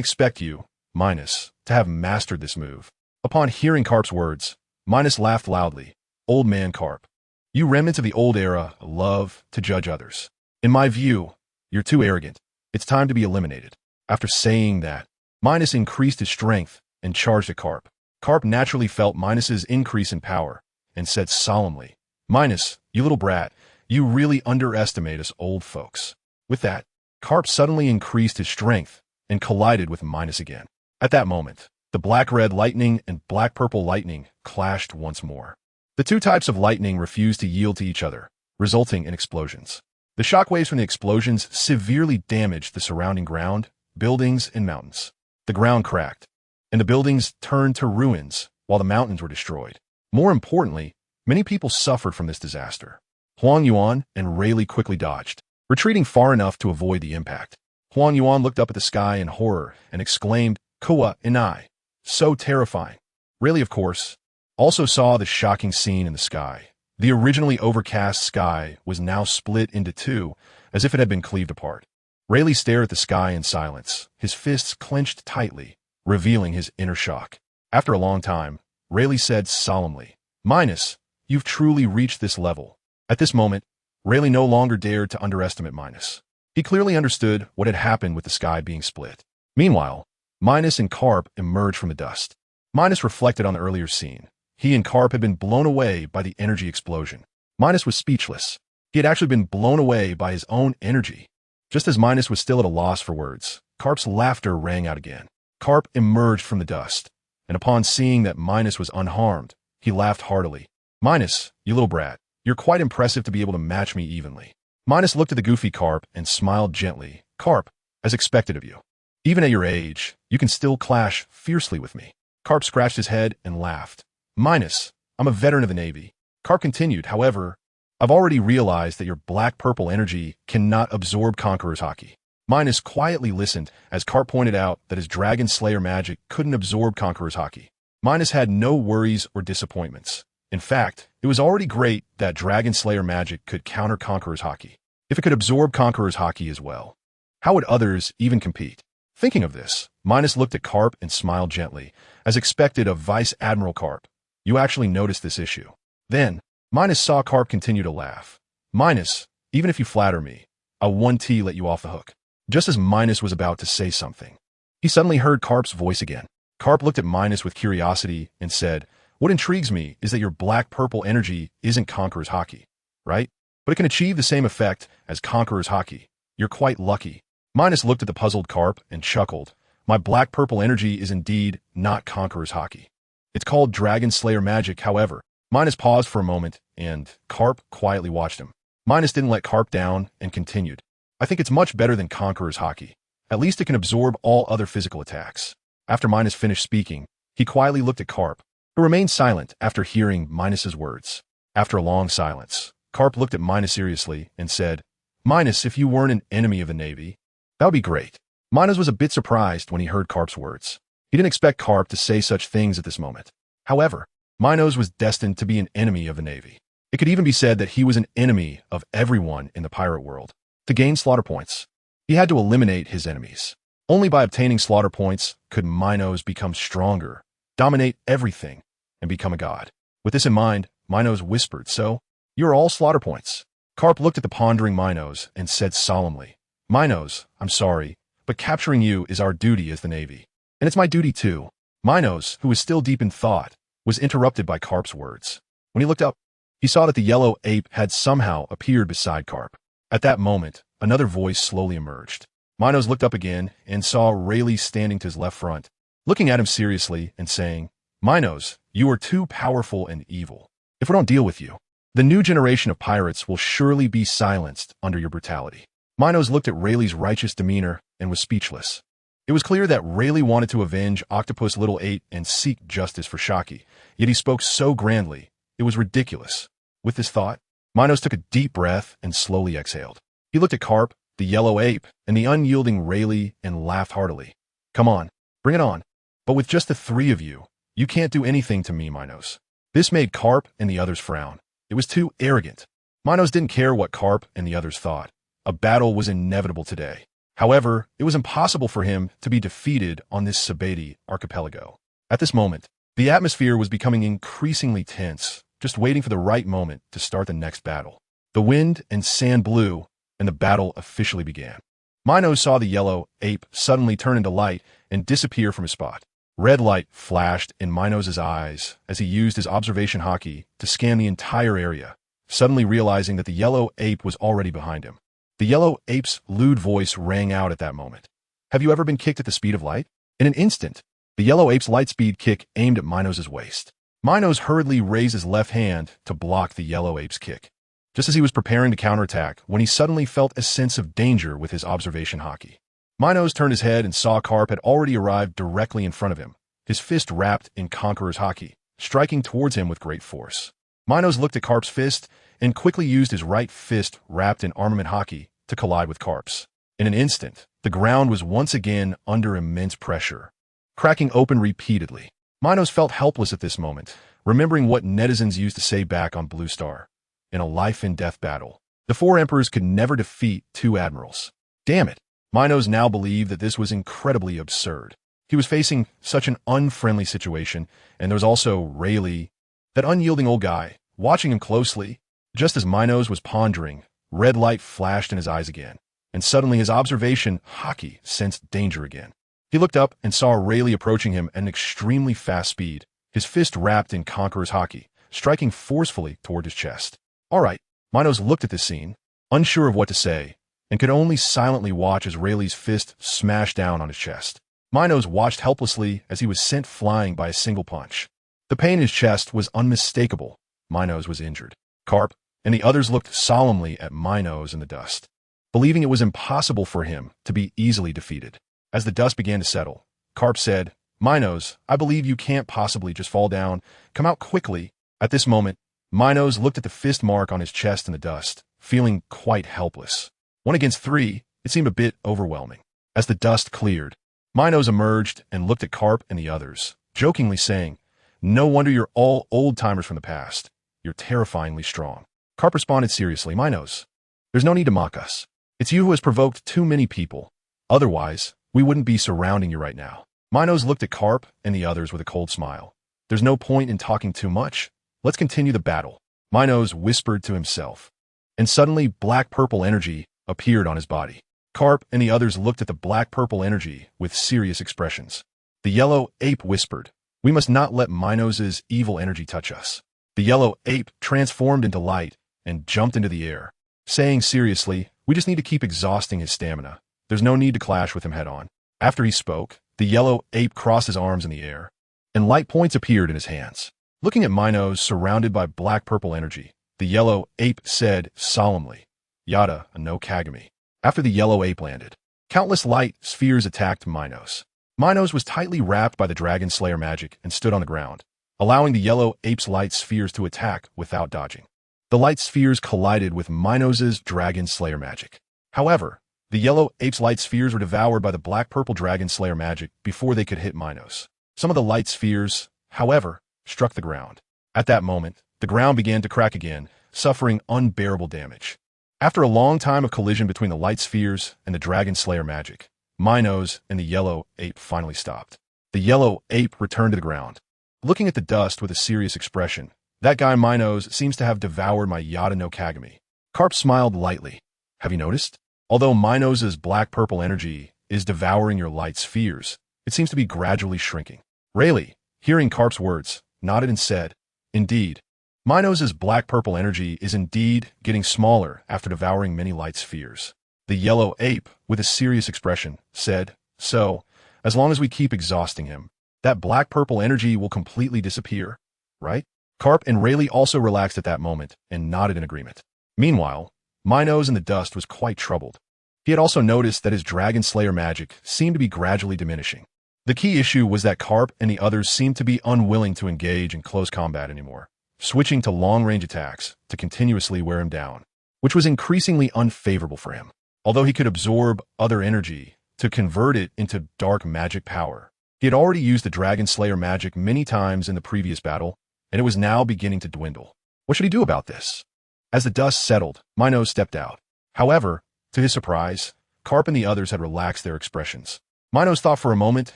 expect you, Minos, to have mastered this move." Upon hearing Carp's words, Minos laughed loudly. "Old man Carp, you remnants of the old era love to judge others. In my view, you're too arrogant. It's time to be eliminated." After saying that, Minos increased his strength and charged at Carp. Carp naturally felt Minos's increase in power and said solemnly, "Minos, you little brat, you really underestimate us old folks." With that, Carp suddenly increased his strength and collided with Minos again. At that moment, the black-red lightning and black-purple lightning clashed once more. The two types of lightning refused to yield to each other, resulting in explosions. The shockwaves from the explosions severely damaged the surrounding ground, buildings, and mountains. The ground cracked, and the buildings turned to ruins while the mountains were destroyed. More importantly, many people suffered from this disaster. Huang Yuan and Rayleigh quickly dodged, retreating far enough to avoid the impact. Huang Yuan looked up at the sky in horror and exclaimed, "Kua Inai, so terrifying." Rayleigh, of course, also saw the shocking scene in the sky. The originally overcast sky was now split into two, as if it had been cleaved apart. Rayleigh stared at the sky in silence, his fists clenched tightly, revealing his inner shock. After a long time, Rayleigh said solemnly, "Minos, you've truly reached this level." At this moment, Rayleigh no longer dared to underestimate Minos. He clearly understood what had happened with the sky being split. Meanwhile, Minos and Carp emerged from the dust. Minos reflected on the earlier scene. He and Carp had been blown away by the energy explosion. Minos was speechless. He had actually been blown away by his own energy. Just as Minos was still at a loss for words, Carp's laughter rang out again. Carp emerged from the dust, and upon seeing that Minos was unharmed, he laughed heartily. "Minos, you little brat, you're quite impressive to be able to match me evenly." Minos looked at the goofy Carp and smiled gently. "Carp, as expected of you. Even at your age, you can still clash fiercely with me." Carp scratched his head and laughed. "Minos, I'm a veteran of the Navy." Carp continued, "However, I've already realized that your black-purple energy cannot absorb Conqueror's Haki." Minos quietly listened as Carp pointed out that his Dragon Slayer magic couldn't absorb Conqueror's Haki. Minos had no worries or disappointments. In fact, it was already great that Dragon Slayer magic could counter Conqueror's Haki. If it could absorb Conqueror's Haki as well, how would others even compete? Thinking of this, Minos looked at Carp and smiled gently, as expected of Vice Admiral Carp. "You actually noticed this issue." Then, Minos saw Carp continue to laugh. "Minos, even if you flatter me, I'll 1T let you off the hook." Just as Minos was about to say something, he suddenly heard Carp's voice again. Carp looked at Minos with curiosity and said, "What intrigues me is that your black-purple energy isn't Conqueror's Haki, right? But it can achieve the same effect as Conqueror's Haki. You're quite lucky." Minos looked at the puzzled Carp and chuckled. "My black-purple energy is indeed not Conqueror's Haki. It's called Dragon Slayer magic, however." Minos paused for a moment, and Carp quietly watched him. Minos didn't let Carp down and continued, "I think it's much better than Conqueror's Haki. At least it can absorb all other physical attacks." After Minos finished speaking, he quietly looked at Carp, who remained silent after hearing Minos's words. After a long silence, Carp looked at Minos seriously and said, "Minos, if you weren't an enemy of the Navy, that would be great." Minos was a bit surprised when he heard Carp's words. He didn't expect Carp to say such things at this moment. However, Minos was destined to be an enemy of the Navy. It could even be said that he was an enemy of everyone in the pirate world. To gain slaughter points, he had to eliminate his enemies. Only by obtaining slaughter points could Minos become stronger, dominate everything, and become a god. With this in mind, Minos whispered, "So, you're all slaughter points. Carp looked at the pondering Minos and said solemnly, Minos, I'm sorry, but capturing you is our duty as the Navy. And it's my duty too. Minos, who was still deep in thought, was interrupted by Carp's words. When he looked up, he saw that the yellow ape had somehow appeared beside Carp. At that moment, another voice slowly emerged. Minos looked up again and saw Rayleigh standing to his left front, looking at him seriously and saying, Minos, you are too powerful and evil. If we don't deal with you, the new generation of pirates will surely be silenced under your brutality. Minos looked at Rayleigh's righteous demeanor and was speechless. It was clear that Rayleigh wanted to avenge Octopus Little 8 and seek justice for Shaki, yet he spoke so grandly, it was ridiculous. With this thought, Minos took a deep breath and slowly exhaled. He looked at Carp, the yellow ape, and the unyielding Rayleigh and laughed heartily. Come on, bring it on. But with just the three of you, you can't do anything to me, Minos. This made Carp and the others frown. It was too arrogant. Minos didn't care what Carp and the others thought. A battle was inevitable today. However, it was impossible for him to be defeated on this Sabeti archipelago. At this moment, the atmosphere was becoming increasingly tense, just waiting for the right moment to start the next battle. The wind and sand blew, and the battle officially began. Minos saw the yellow ape suddenly turn into light and disappear from his spot. Red light flashed in Minos' eyes as he used his observation hockey to scan the entire area, suddenly realizing that the yellow ape was already behind him. The yellow ape's lewd voice rang out at that moment. Have you ever been kicked at the speed of light? In an instant, the yellow ape's light speed kick aimed at Minos' waist. Minos hurriedly raised his left hand to block the yellow ape's kick, just as he was preparing to counterattack when he suddenly felt a sense of danger with his observation hockey. Minos turned his head and saw Carp had already arrived directly in front of him, his fist wrapped in Conqueror's hockey, striking towards him with great force. Minos looked at Carp's fist and quickly used his right fist wrapped in armament hockey to collide with Carp's. In an instant, the ground was once again under immense pressure, cracking open repeatedly. Minos felt helpless at this moment, remembering what netizens used to say back on Blue Star. In a life-and-death battle, the four emperors could never defeat two admirals. Damn it! Minos now believed that this was incredibly absurd. He was facing such an unfriendly situation, and there was also Rayleigh, that unyielding old guy, watching him closely. Just as Minos was pondering, red light flashed in his eyes again, and suddenly his observation hockey sensed danger again. He looked up and saw Rayleigh approaching him at an extremely fast speed, his fist wrapped in Conqueror's hockey, striking forcefully toward his chest. All right, Minos looked at this scene, unsure of what to say, and could only silently watch as Rayleigh's fist smashed down on his chest. Minos watched helplessly as he was sent flying by a single punch. The pain in his chest was unmistakable. Minos was injured. Carp and the others looked solemnly at Minos in the dust, believing it was impossible for him to be easily defeated. As the dust began to settle, Carp said, Minos, I believe you can't possibly just fall down. Come out quickly. At this moment, Minos looked at the fist mark on his chest in the dust, feeling quite helpless. 1 against 3, it seemed a bit overwhelming. As the dust cleared, Minos emerged and looked at Carp and the others, jokingly saying, No wonder you're all old-timers from the past. You're terrifyingly strong. Carp responded seriously, Minos, there's no need to mock us. It's you who has provoked too many people. Otherwise, we wouldn't be surrounding you right now. Minos looked at Carp and the others with a cold smile. There's no point in talking too much. Let's continue the battle, Minos whispered to himself. And suddenly, black-purple energy appeared on his body. Carp and the others looked at the black-purple energy with serious expressions. The yellow ape whispered, We must not let Minos' evil energy touch us. The yellow ape transformed into light and jumped into the air, saying seriously, We just need to keep exhausting his stamina. There's no need to clash with him head-on. After he spoke, the yellow ape crossed his arms in the air, and light points appeared in his hands. Looking at Minos surrounded by black-purple energy, the yellow ape said solemnly, Yada no Kagami. After the yellow ape landed, countless light spheres attacked Minos. Minos was tightly wrapped by the Dragon Slayer magic and stood on the ground, allowing the yellow ape's light spheres to attack without dodging. The light spheres collided with Minos' Dragon Slayer magic. However, the yellow ape's light spheres were devoured by the black-purple Dragon Slayer magic before they could hit Minos. Some of the light spheres, however, struck the ground. At that moment, the ground began to crack again, suffering unbearable damage. After a long time of collision between the light spheres and the Dragon Slayer magic, Minos and the yellow ape finally stopped. The yellow ape returned to the ground, looking at the dust with a serious expression. That guy Minos seems to have devoured my Yada no Kagami. Carp smiled lightly. Have you noticed? Although Minos' black-purple energy is devouring your light spheres, it seems to be gradually shrinking. Rayleigh, hearing Carp's words, nodded and said, Indeed, Minos' black-purple energy is indeed getting smaller after devouring many light spheres. The yellow ape, with a serious expression, said, So, as long as we keep exhausting him, that black-purple energy will completely disappear, right? Carp and Rayleigh also relaxed at that moment and nodded in agreement. Meanwhile, Minos in the dust was quite troubled. He had also noticed that his Dragon Slayer magic seemed to be gradually diminishing. The key issue was that Carp and the others seemed to be unwilling to engage in close combat anymore, switching to long-range attacks to continuously wear him down, which was increasingly unfavorable for him. Although he could absorb other energy to convert it into dark magic power, he had already used the Dragon Slayer magic many times in the previous battle, and it was now beginning to dwindle. What should he do about this? As the dust settled, Minos stepped out. However, to his surprise, Carp and the others had relaxed their expressions. Minos thought for a moment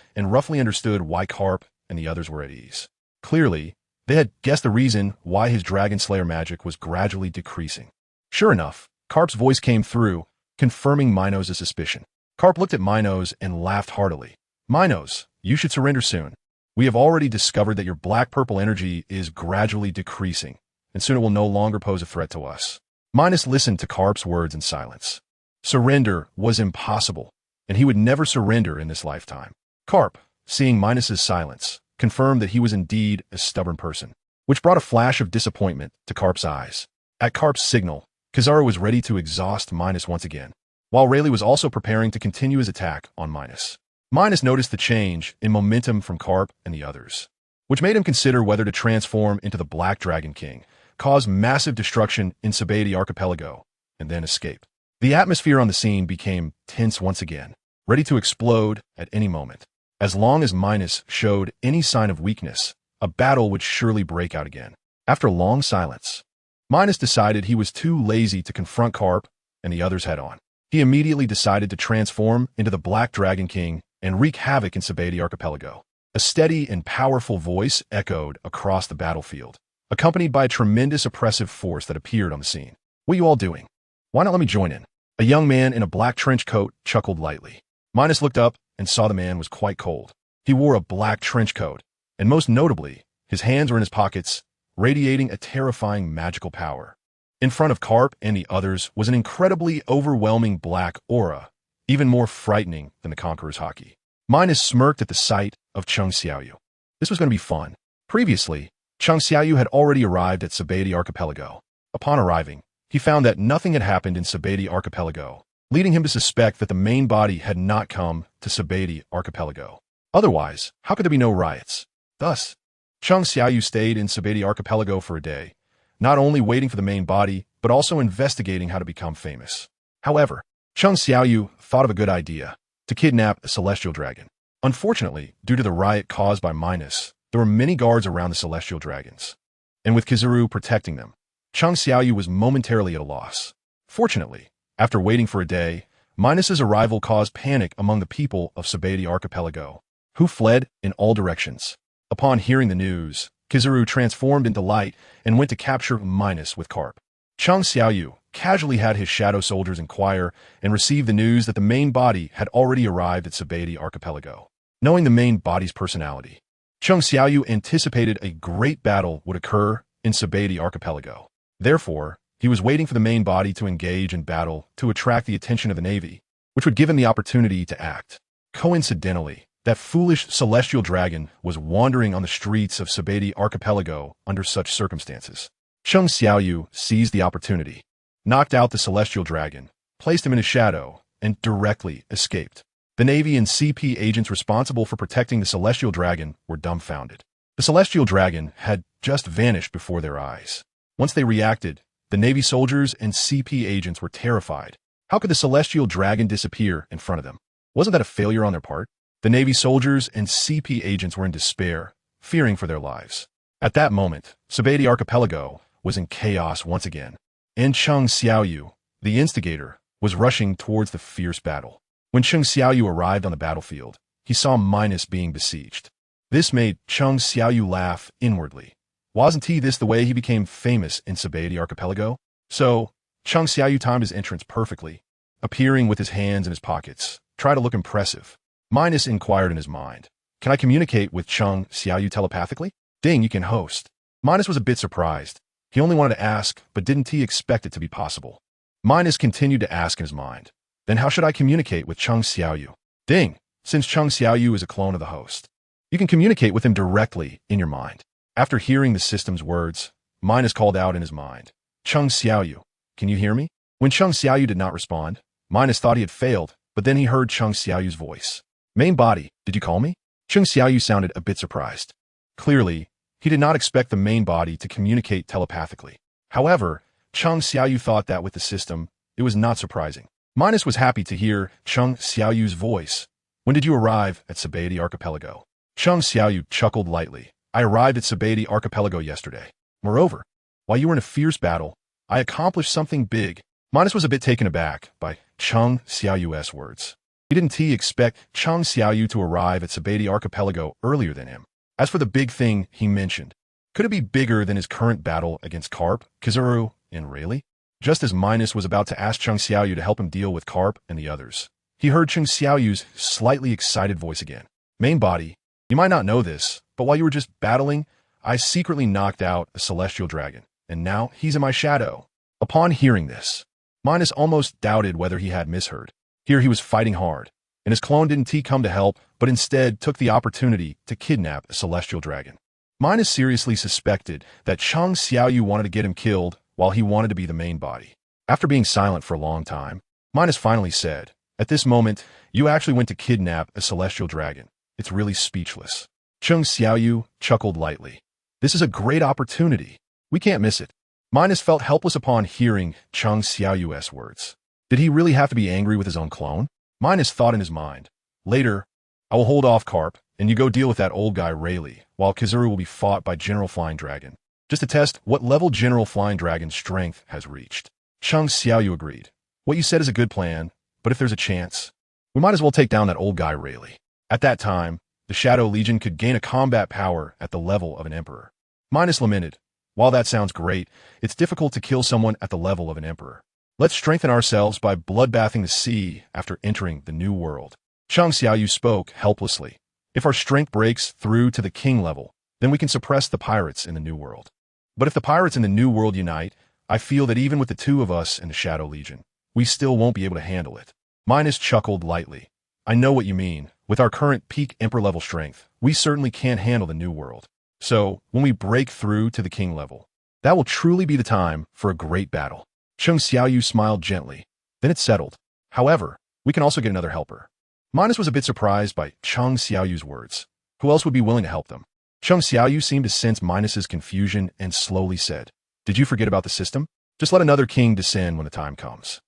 and roughly understood why Carp and the others were at ease. Clearly, they had guessed the reason why his Dragon Slayer magic was gradually decreasing. Sure enough, Carp's voice came through, confirming Minos' suspicion. Carp looked at Minos and laughed heartily. Minos, you should surrender soon. We have already discovered that your black-purple energy is gradually decreasing, and soon it will no longer pose a threat to us. Minos listened to Carp's words in silence. Surrender was impossible, and he would never surrender in this lifetime. Carp, seeing Minos' silence, confirmed that he was indeed a stubborn person, which brought a flash of disappointment to Carp's eyes. At Carp's signal, Kizaru was ready to exhaust Minos once again, while Rayleigh was also preparing to continue his attack on Minos. Minos noticed the change in momentum from Carp and the others, which made him consider whether to transform into the Black Dragon King, cause massive destruction in Sabati Archipelago, and then escape. The atmosphere on the scene became tense once again, ready to explode at any moment. As long as Minos showed any sign of weakness, a battle would surely break out again. After a long silence, Minos decided he was too lazy to confront Carp and the others head-on. He immediately decided to transform into the Black Dragon King and wreak havoc in Sabati Archipelago. A steady and powerful voice echoed across the battlefield, accompanied by a tremendous oppressive force that appeared on the scene. What are you all doing? Why not let me join in? A young man in a black trench coat chuckled lightly. Minos looked up and saw the man was quite cold. He wore a black trench coat, and most notably, his hands were in his pockets, radiating a terrifying magical power. In front of Carp and the others was an incredibly overwhelming black aura, even more frightening than the Conqueror's Haki. Minos smirked at the sight of Chung Xiaoyu. This was going to be fun. Previously, Chung Xiaoyu had already arrived at Sabati Archipelago. Upon arriving, he found that nothing had happened in Sabati Archipelago, leading him to suspect that the main body had not come to Sabati Archipelago. Otherwise, how could there be no riots? Thus, Chung Xiaoyu stayed in Sabati Archipelago for a day, not only waiting for the main body, but also investigating how to become famous. However, Chung Xiaoyu thought of a good idea, to kidnap a celestial dragon. Unfortunately, due to the riot caused by Minos, there were many guards around the celestial dragons, and with Kizaru protecting them, Chung Xiaoyu was momentarily at a loss. Fortunately, after waiting for a day, Minos' arrival caused panic among the people of Sabati Archipelago, who fled in all directions. Upon hearing the news, Kizaru transformed into light and went to capture Minos with Carp. Chung Xiaoyu casually had his shadow soldiers inquire and receive the news that the main body had already arrived at Sabati Archipelago. Knowing the main body's personality, Chung Xiaoyu anticipated a great battle would occur in Sabati Archipelago. Therefore, he was waiting for the main body to engage in battle to attract the attention of the Navy, which would give him the opportunity to act. Coincidentally, that foolish celestial dragon was wandering on the streets of Sabati Archipelago under such circumstances. Chung Xiaoyu seized the opportunity, knocked out the celestial dragon, placed him in his shadow, and directly escaped. The Navy and CP agents responsible for protecting the celestial dragon were dumbfounded. The celestial dragon had just vanished before their eyes. Once they reacted, the Navy soldiers and CP agents were terrified. How could the celestial dragon disappear in front of them? Wasn't that a failure on their part? The Navy soldiers and CP agents were in despair, fearing for their lives. At that moment, Sabati Archipelago was in chaos once again, and Chung Xiaoyu, the instigator, was rushing towards the fierce battle. When Chung Xiaoyu arrived on the battlefield, he saw Minos being besieged. This made Chung Xiaoyu laugh inwardly. Wasn't this the way he became famous in Sabati Archipelago? So, Chung Xiaoyu timed his entrance perfectly, appearing with his hands in his pockets. Try to look impressive. Minos inquired in his mind. Can I communicate with Chung Xiaoyu telepathically? Ding, you can host. Minos was a bit surprised. He only wanted to ask, but didn't he expect it to be possible? Minos continued to ask in his mind. Then how should I communicate with Chung Xiaoyu? Ding, since Chung Xiaoyu is a clone of the host, you can communicate with him directly in your mind. After hearing the system's words, Minos called out in his mind. Chung Xiaoyu, can you hear me? When Chung Xiaoyu did not respond, Minos thought he had failed, but then he heard Chung Xiaoyu's voice. Main body, did you call me? Chung Xiaoyu sounded a bit surprised. Clearly, he did not expect the main body to communicate telepathically. However, Chung Xiaoyu thought that with the system, it was not surprising. Minos was happy to hear Chung Xiaoyu's voice. When did you arrive at Sabaody Archipelago? Chung Xiaoyu chuckled lightly. I arrived at Sabaody Archipelago yesterday. Moreover, while you were in a fierce battle, I accomplished something big. Minos was a bit taken aback by Chung Xiaoyu's words. He didn't expect Chung Xiaoyu to arrive at Sabaody Archipelago earlier than him. As for the big thing he mentioned, could it be bigger than his current battle against Carp, Kizaru, and Rayleigh? Just as Minos was about to ask Chung Xiaoyu to help him deal with Carp and the others, he heard Chung Xiaoyu's slightly excited voice again. Main body, you might not know this, but while you were just battling, I secretly knocked out a celestial dragon, and now he's in my shadow. Upon hearing this, Minos almost doubted whether he had misheard. Here he was fighting hard, and his clone didn't come to help, but instead took the opportunity to kidnap a celestial dragon. Minos seriously suspected that Chung Xiaoyu wanted to get him killed while he wanted to be the main body. After being silent for a long time, Minos finally said, at this moment, you actually went to kidnap a celestial dragon. It's really speechless. Chung Xiaoyu chuckled lightly. This is a great opportunity. We can't miss it. Minos felt helpless upon hearing Chung Xiaoyu's words. Did he really have to be angry with his own clone? Minos thought in his mind. Later, I will hold off Carp, and you go deal with that old guy Rayleigh, while Kizaru will be fought by General Flying Dragon, just to test what level General Flying Dragon's strength has reached. Chung Xiaoyu agreed. What you said is a good plan, but if there's a chance, we might as well take down that old guy Rayleigh. At that time, the Shadow Legion could gain a combat power at the level of an emperor. Minos lamented. While that sounds great, it's difficult to kill someone at the level of an emperor. Let's strengthen ourselves by bloodbathing the sea after entering the new world. Chung Xiaoyu spoke helplessly. If our strength breaks through to the king level, then we can suppress the pirates in the new world. But if the pirates in the new world unite, I feel that even with the two of us in the Shadow Legion, we still won't be able to handle it. Minos chuckled lightly. I know what you mean. With our current peak emperor level strength, we certainly can't handle the new world. So, when we break through to the king level, that will truly be the time for a great battle. Chung Xiaoyu smiled gently. Then it settled. However, we can also get another helper. Minos was a bit surprised by Chung Xiaoyu's words. Who else would be willing to help them? Chung Xiaoyu seemed to sense Minos's confusion and slowly said, Did you forget about the system? Just let another king descend when the time comes.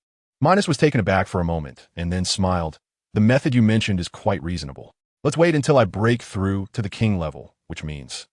Minos was taken aback for a moment, and then smiled. The method you mentioned is quite reasonable. Let's wait until I break through to the king level, which means...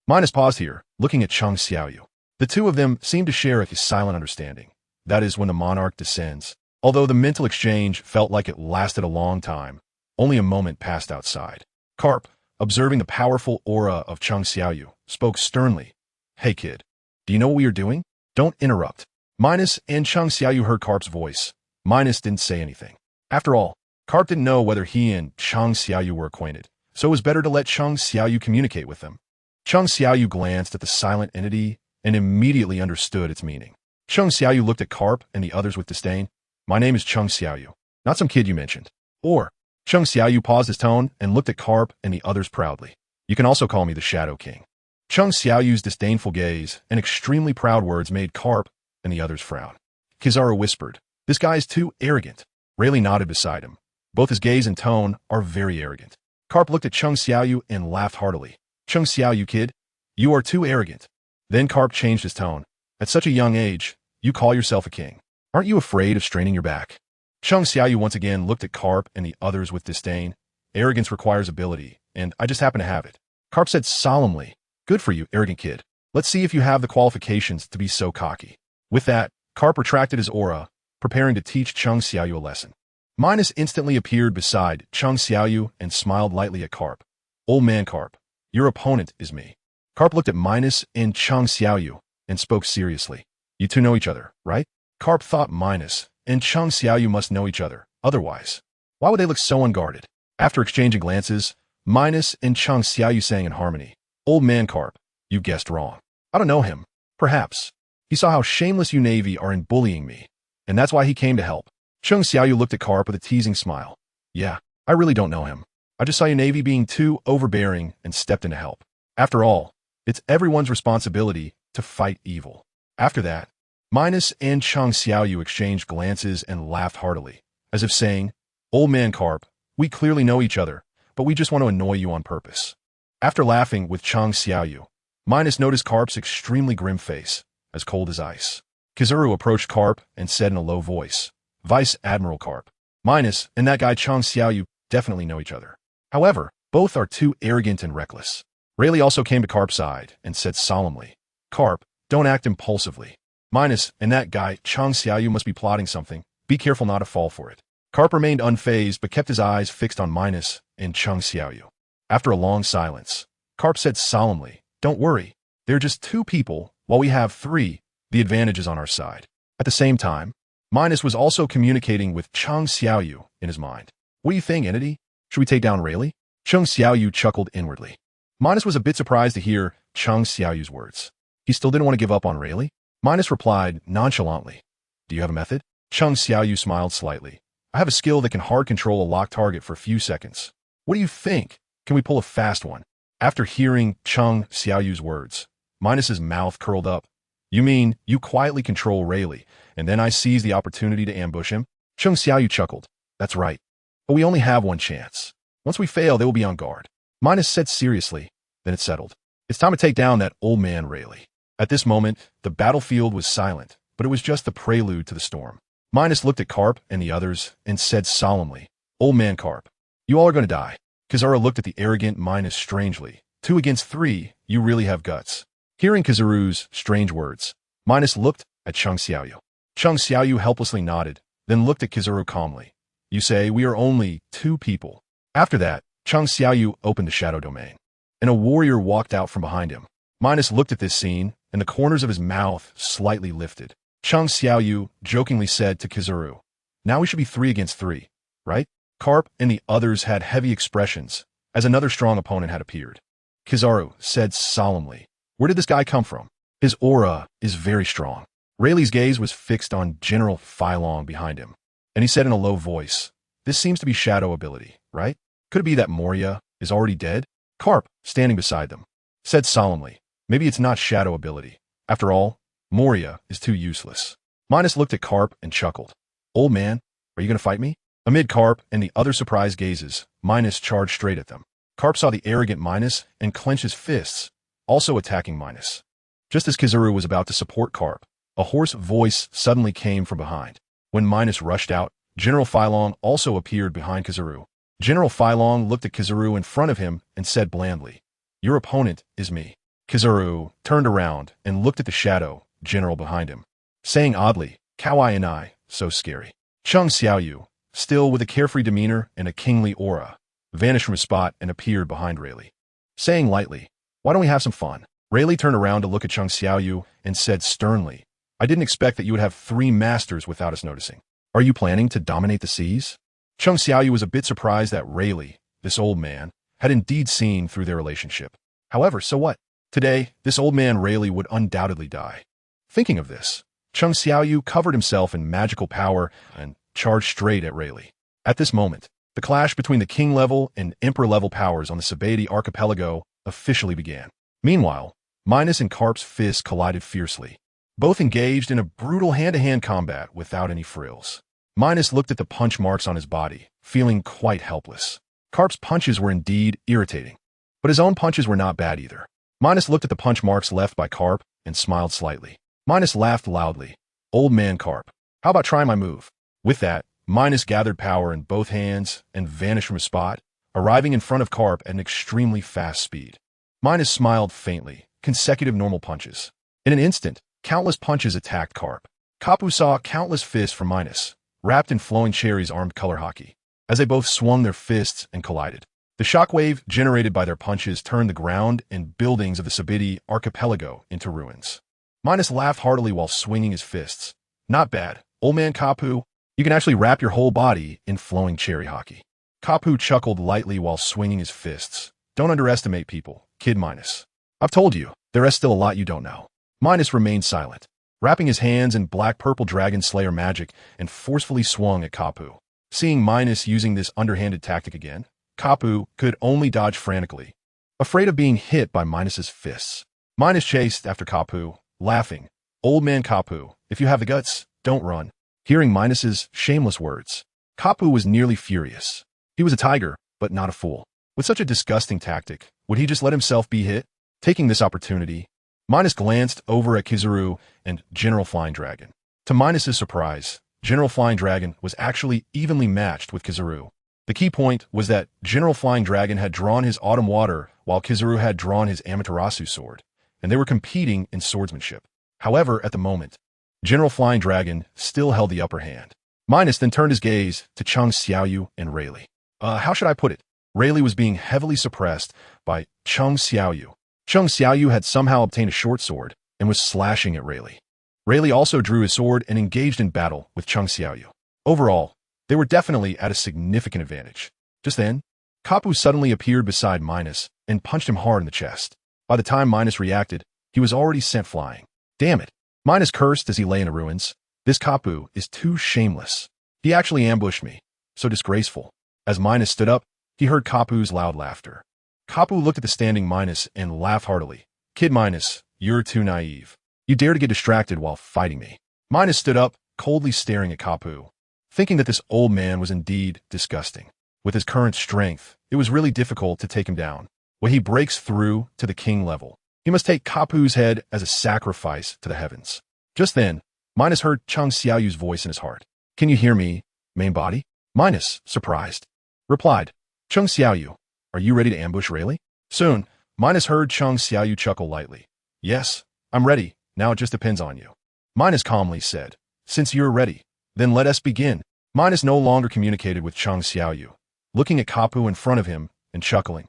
Minos paused here, looking at Chung Xiaoyu. The two of them seemed to share a silent understanding. That is when the monarch descends. Although the mental exchange felt like it lasted a long time, only a moment passed outside. Carp, observing the powerful aura of Chung Xiaoyu, spoke sternly. Hey kid, do you know what we are doing? Don't interrupt. Minos and Chung Xiaoyu heard Carp's voice. Minos didn't say anything. After all, Carp didn't know whether he and Chung Xiaoyu were acquainted, so it was better to let Chung Xiaoyu communicate with them. Chung Xiaoyu glanced at the silent entity and immediately understood its meaning. Chung Xiaoyu looked at Carp and the others with disdain. My name is Chung Xiaoyu, not some kid you mentioned. Or, Chung Xiaoyu paused his tone and looked at Carp and the others proudly. You can also call me the Shadow King. Chung Xiaoyu's disdainful gaze and extremely proud words made Carp and the others frown. Kizaru whispered, This guy is too arrogant. Rayleigh nodded beside him. Both his gaze and tone are very arrogant. Carp looked at Chung Xiaoyu and laughed heartily. Chung Xiaoyu, kid, you are too arrogant. Then Carp changed his tone. At such a young age, you call yourself a king. Aren't you afraid of straining your back? Chung Xiaoyu once again looked at Carp and the others with disdain. Arrogance requires ability, and I just happen to have it. Carp said solemnly, Good for you, arrogant kid. Let's see if you have the qualifications to be so cocky. With that, Carp retracted his aura, preparing to teach Chung Xiaoyu a lesson. Minos instantly appeared beside Chung Xiaoyu and smiled lightly at Carp. Old man Carp, your opponent is me. Carp looked at Minos and Chung Xiaoyu and spoke seriously. You two know each other, right? Carp thought Minos and Chung Xiaoyu must know each other. Otherwise, why would they look so unguarded? After exchanging glances, Minos and Chung Xiaoyu sang in harmony. Old man Carp, you guessed wrong. I don't know him. Perhaps. He saw how shameless you Navy are in bullying me, and that's why he came to help. Chung Xiaoyu looked at Carp with a teasing smile. Yeah, I really don't know him. I just saw you Navy being too overbearing and stepped in to help. After all, it's everyone's responsibility to fight evil. After that, Minos and Chung Xiaoyu exchanged glances and laughed heartily, as if saying, Old man Carp, we clearly know each other, but we just want to annoy you on purpose. After laughing with Chung Xiaoyu, Minos noticed Carp's extremely grim face, as cold as ice. Kizuru approached Carp and said in a low voice, Vice Admiral Carp, Minos and that guy Chung Xiaoyu definitely know each other. However, both are too arrogant and reckless. Rayleigh also came to Carp's side and said solemnly, Carp, don't act impulsively. Minos and that guy Chung Xiaoyu must be plotting something. Be careful not to fall for it. Carp remained unfazed but kept his eyes fixed on Minos and Chung Xiaoyu. After a long silence, Carp said solemnly, Don't worry. They're just two people, while we have three. The advantage is on our side. At the same time, Minos was also communicating with Chung Xiaoyu in his mind. What do you think, entity? Should we take down Rayleigh? Chung Xiaoyu chuckled inwardly. Minos was a bit surprised to hear Chung Xiaoyu's words. He still didn't want to give up on Rayleigh. Minos replied nonchalantly, Do you have a method? Chung Xiaoyu smiled slightly. I have a skill that can hard control a locked target for a few seconds. What do you think? Can we pull a fast one? After hearing Chung Xiaoyu's words, Minos's mouth curled up. You mean you quietly control Rayleigh, and then I seize the opportunity to ambush him? Chung Xiaoyu chuckled. That's right. But we only have one chance. Once we fail, they will be on guard. Minos said seriously. Then it settled. It's time to take down that old man Rayleigh. At this moment, the battlefield was silent, but it was just the prelude to the storm. Minos looked at Carp and the others and said solemnly, Old man Carp, you all are going to die. Kizura looked at the arrogant Minos strangely. 2 against 3, you really have guts. Hearing Kizuru's strange words, Minos looked at Chung Xiaoyu. Chung Xiaoyu helplessly nodded, then looked at Kizuru calmly. You say we are only 2 people. After that, Chung Xiaoyu opened the shadow domain, and a warrior walked out from behind him. Minos looked at this scene, and the corners of his mouth slightly lifted. Chung Xiaoyu jokingly said to Kizuru, Now we should be 3 against 3, right? Carp and the others had heavy expressions, as another strong opponent had appeared. Kizaru said solemnly, Where did this guy come from? His aura is very strong. Rayleigh's gaze was fixed on General Phylong behind him, and he said in a low voice, This seems to be shadow ability, right? Could it be that Moria is already dead? Carp, standing beside them, said solemnly, Maybe it's not shadow ability. After all, Moria is too useless. Minos looked at Carp and chuckled. Old man, are you going to fight me? Amid Carp and the other surprised gazes, Minos charged straight at them. Carp saw the arrogant Minos and clenched his fists, also attacking Minos. Just as Kizuru was about to support Carp, a hoarse voice suddenly came from behind. When Minos rushed out, General Phylong also appeared behind Kizuru. General Phylong looked at Kizuru in front of him and said blandly, Your opponent is me. Kizuru turned around and looked at the shadow general behind him, saying oddly, Kawaii and I, so scary. Chung Xiaoyu, still with a carefree demeanor and a kingly aura, vanished from his spot and appeared behind Rayleigh, saying lightly, Why don't we have some fun? Rayleigh turned around to look at Chung Xiaoyu and said sternly, I didn't expect that you would have 3 masters without us noticing. Are you planning to dominate the seas? Chung Xiaoyu was a bit surprised that Rayleigh, this old man, had indeed seen through their relationship. However, so what? Today, this old man Rayleigh would undoubtedly die. Thinking of this, Chung Xiaoyu covered himself in magical power and charged straight at Rayleigh. At this moment, the clash between the king-level and emperor-level powers on the Sabeti archipelago officially began. Meanwhile, Minos and Carp's fists collided fiercely. Both engaged in a brutal hand-to-hand combat without any frills. Minos looked at the punch marks on his body, feeling quite helpless. Carp's punches were indeed irritating, but his own punches were not bad either. Minos looked at the punch marks left by Carp and smiled slightly. Minos laughed loudly. Old man Carp, how about trying my move? With that, Minos gathered power in both hands and vanished from his spot, arriving in front of Carp at an extremely fast speed. Minos smiled faintly, consecutive normal punches. In an instant, countless punches attacked Carp. Kapu saw countless fists from Minos, wrapped in flowing cherries armed color hockey, as they both swung their fists and collided. The shockwave generated by their punches turned the ground and buildings of the Sabeti archipelago into ruins. Minos laughed heartily while swinging his fists, Not bad. Old man Kapu, you can actually wrap your whole body in flowing cherry hockey. Kapu chuckled lightly while swinging his fists. Don't underestimate people, Kid Minos. I've told you, there is still a lot you don't know. Minos remained silent, wrapping his hands in black-purple dragon slayer magic and forcefully swung at Kapu. Seeing Minos using this underhanded tactic again, Kapu could only dodge frantically, afraid of being hit by Minos's fists. Minos chased after Kapu, laughing. Old man Kapu, if you have the guts, don't run. Hearing Minos's shameless words, Kapu was nearly furious. He was a tiger, but not a fool. With such a disgusting tactic, would he just let himself be hit? Taking this opportunity, Minos glanced over at Kizaru and General Flying Dragon. To Minos's surprise, General Flying Dragon was actually evenly matched with Kizaru. The key point was that General Flying Dragon had drawn his Autumn Water while Kizaru had drawn his Amaterasu sword, and they were competing in swordsmanship. However, at the moment, General Flying Dragon still held the upper hand. Minos then turned his gaze to Chung Xiaoyu and Rayleigh. How should I put it? Rayleigh was being heavily suppressed by Chung Xiaoyu. Chung Xiaoyu had somehow obtained a short sword and was slashing at Rayleigh. Rayleigh also drew his sword and engaged in battle with Chung Xiaoyu. Overall, they were definitely at a significant advantage. Just then, Kapu suddenly appeared beside Minos and punched him hard in the chest. By the time Minos reacted, he was already sent flying. Damn it! Minos cursed as he lay in the ruins. This Kapu is too shameless. He actually ambushed me. So disgraceful. As Minos stood up, he heard Kapu's loud laughter. Kapu looked at the standing Minos and laughed heartily. Kid Minos, you're too naive. You dare to get distracted while fighting me. Minos stood up, coldly staring at Kapu, thinking that this old man was indeed disgusting. With his current strength, it was really difficult to take him down. When he breaks through to the king level, he must take Kapu's head as a sacrifice to the heavens. Just then, Minos heard Chung Xiaoyu's voice in his heart. Can you hear me, main body? Minos, surprised, replied. Chung Xiaoyu, are you ready to ambush Rayleigh? Soon, Minos heard Chung Xiaoyu chuckle lightly. Yes, I'm ready. Now it just depends on you. Minos calmly said. Since you're ready, then let us begin. Minos no longer communicated with Chung Xiaoyu, looking at Kapu in front of him and chuckling.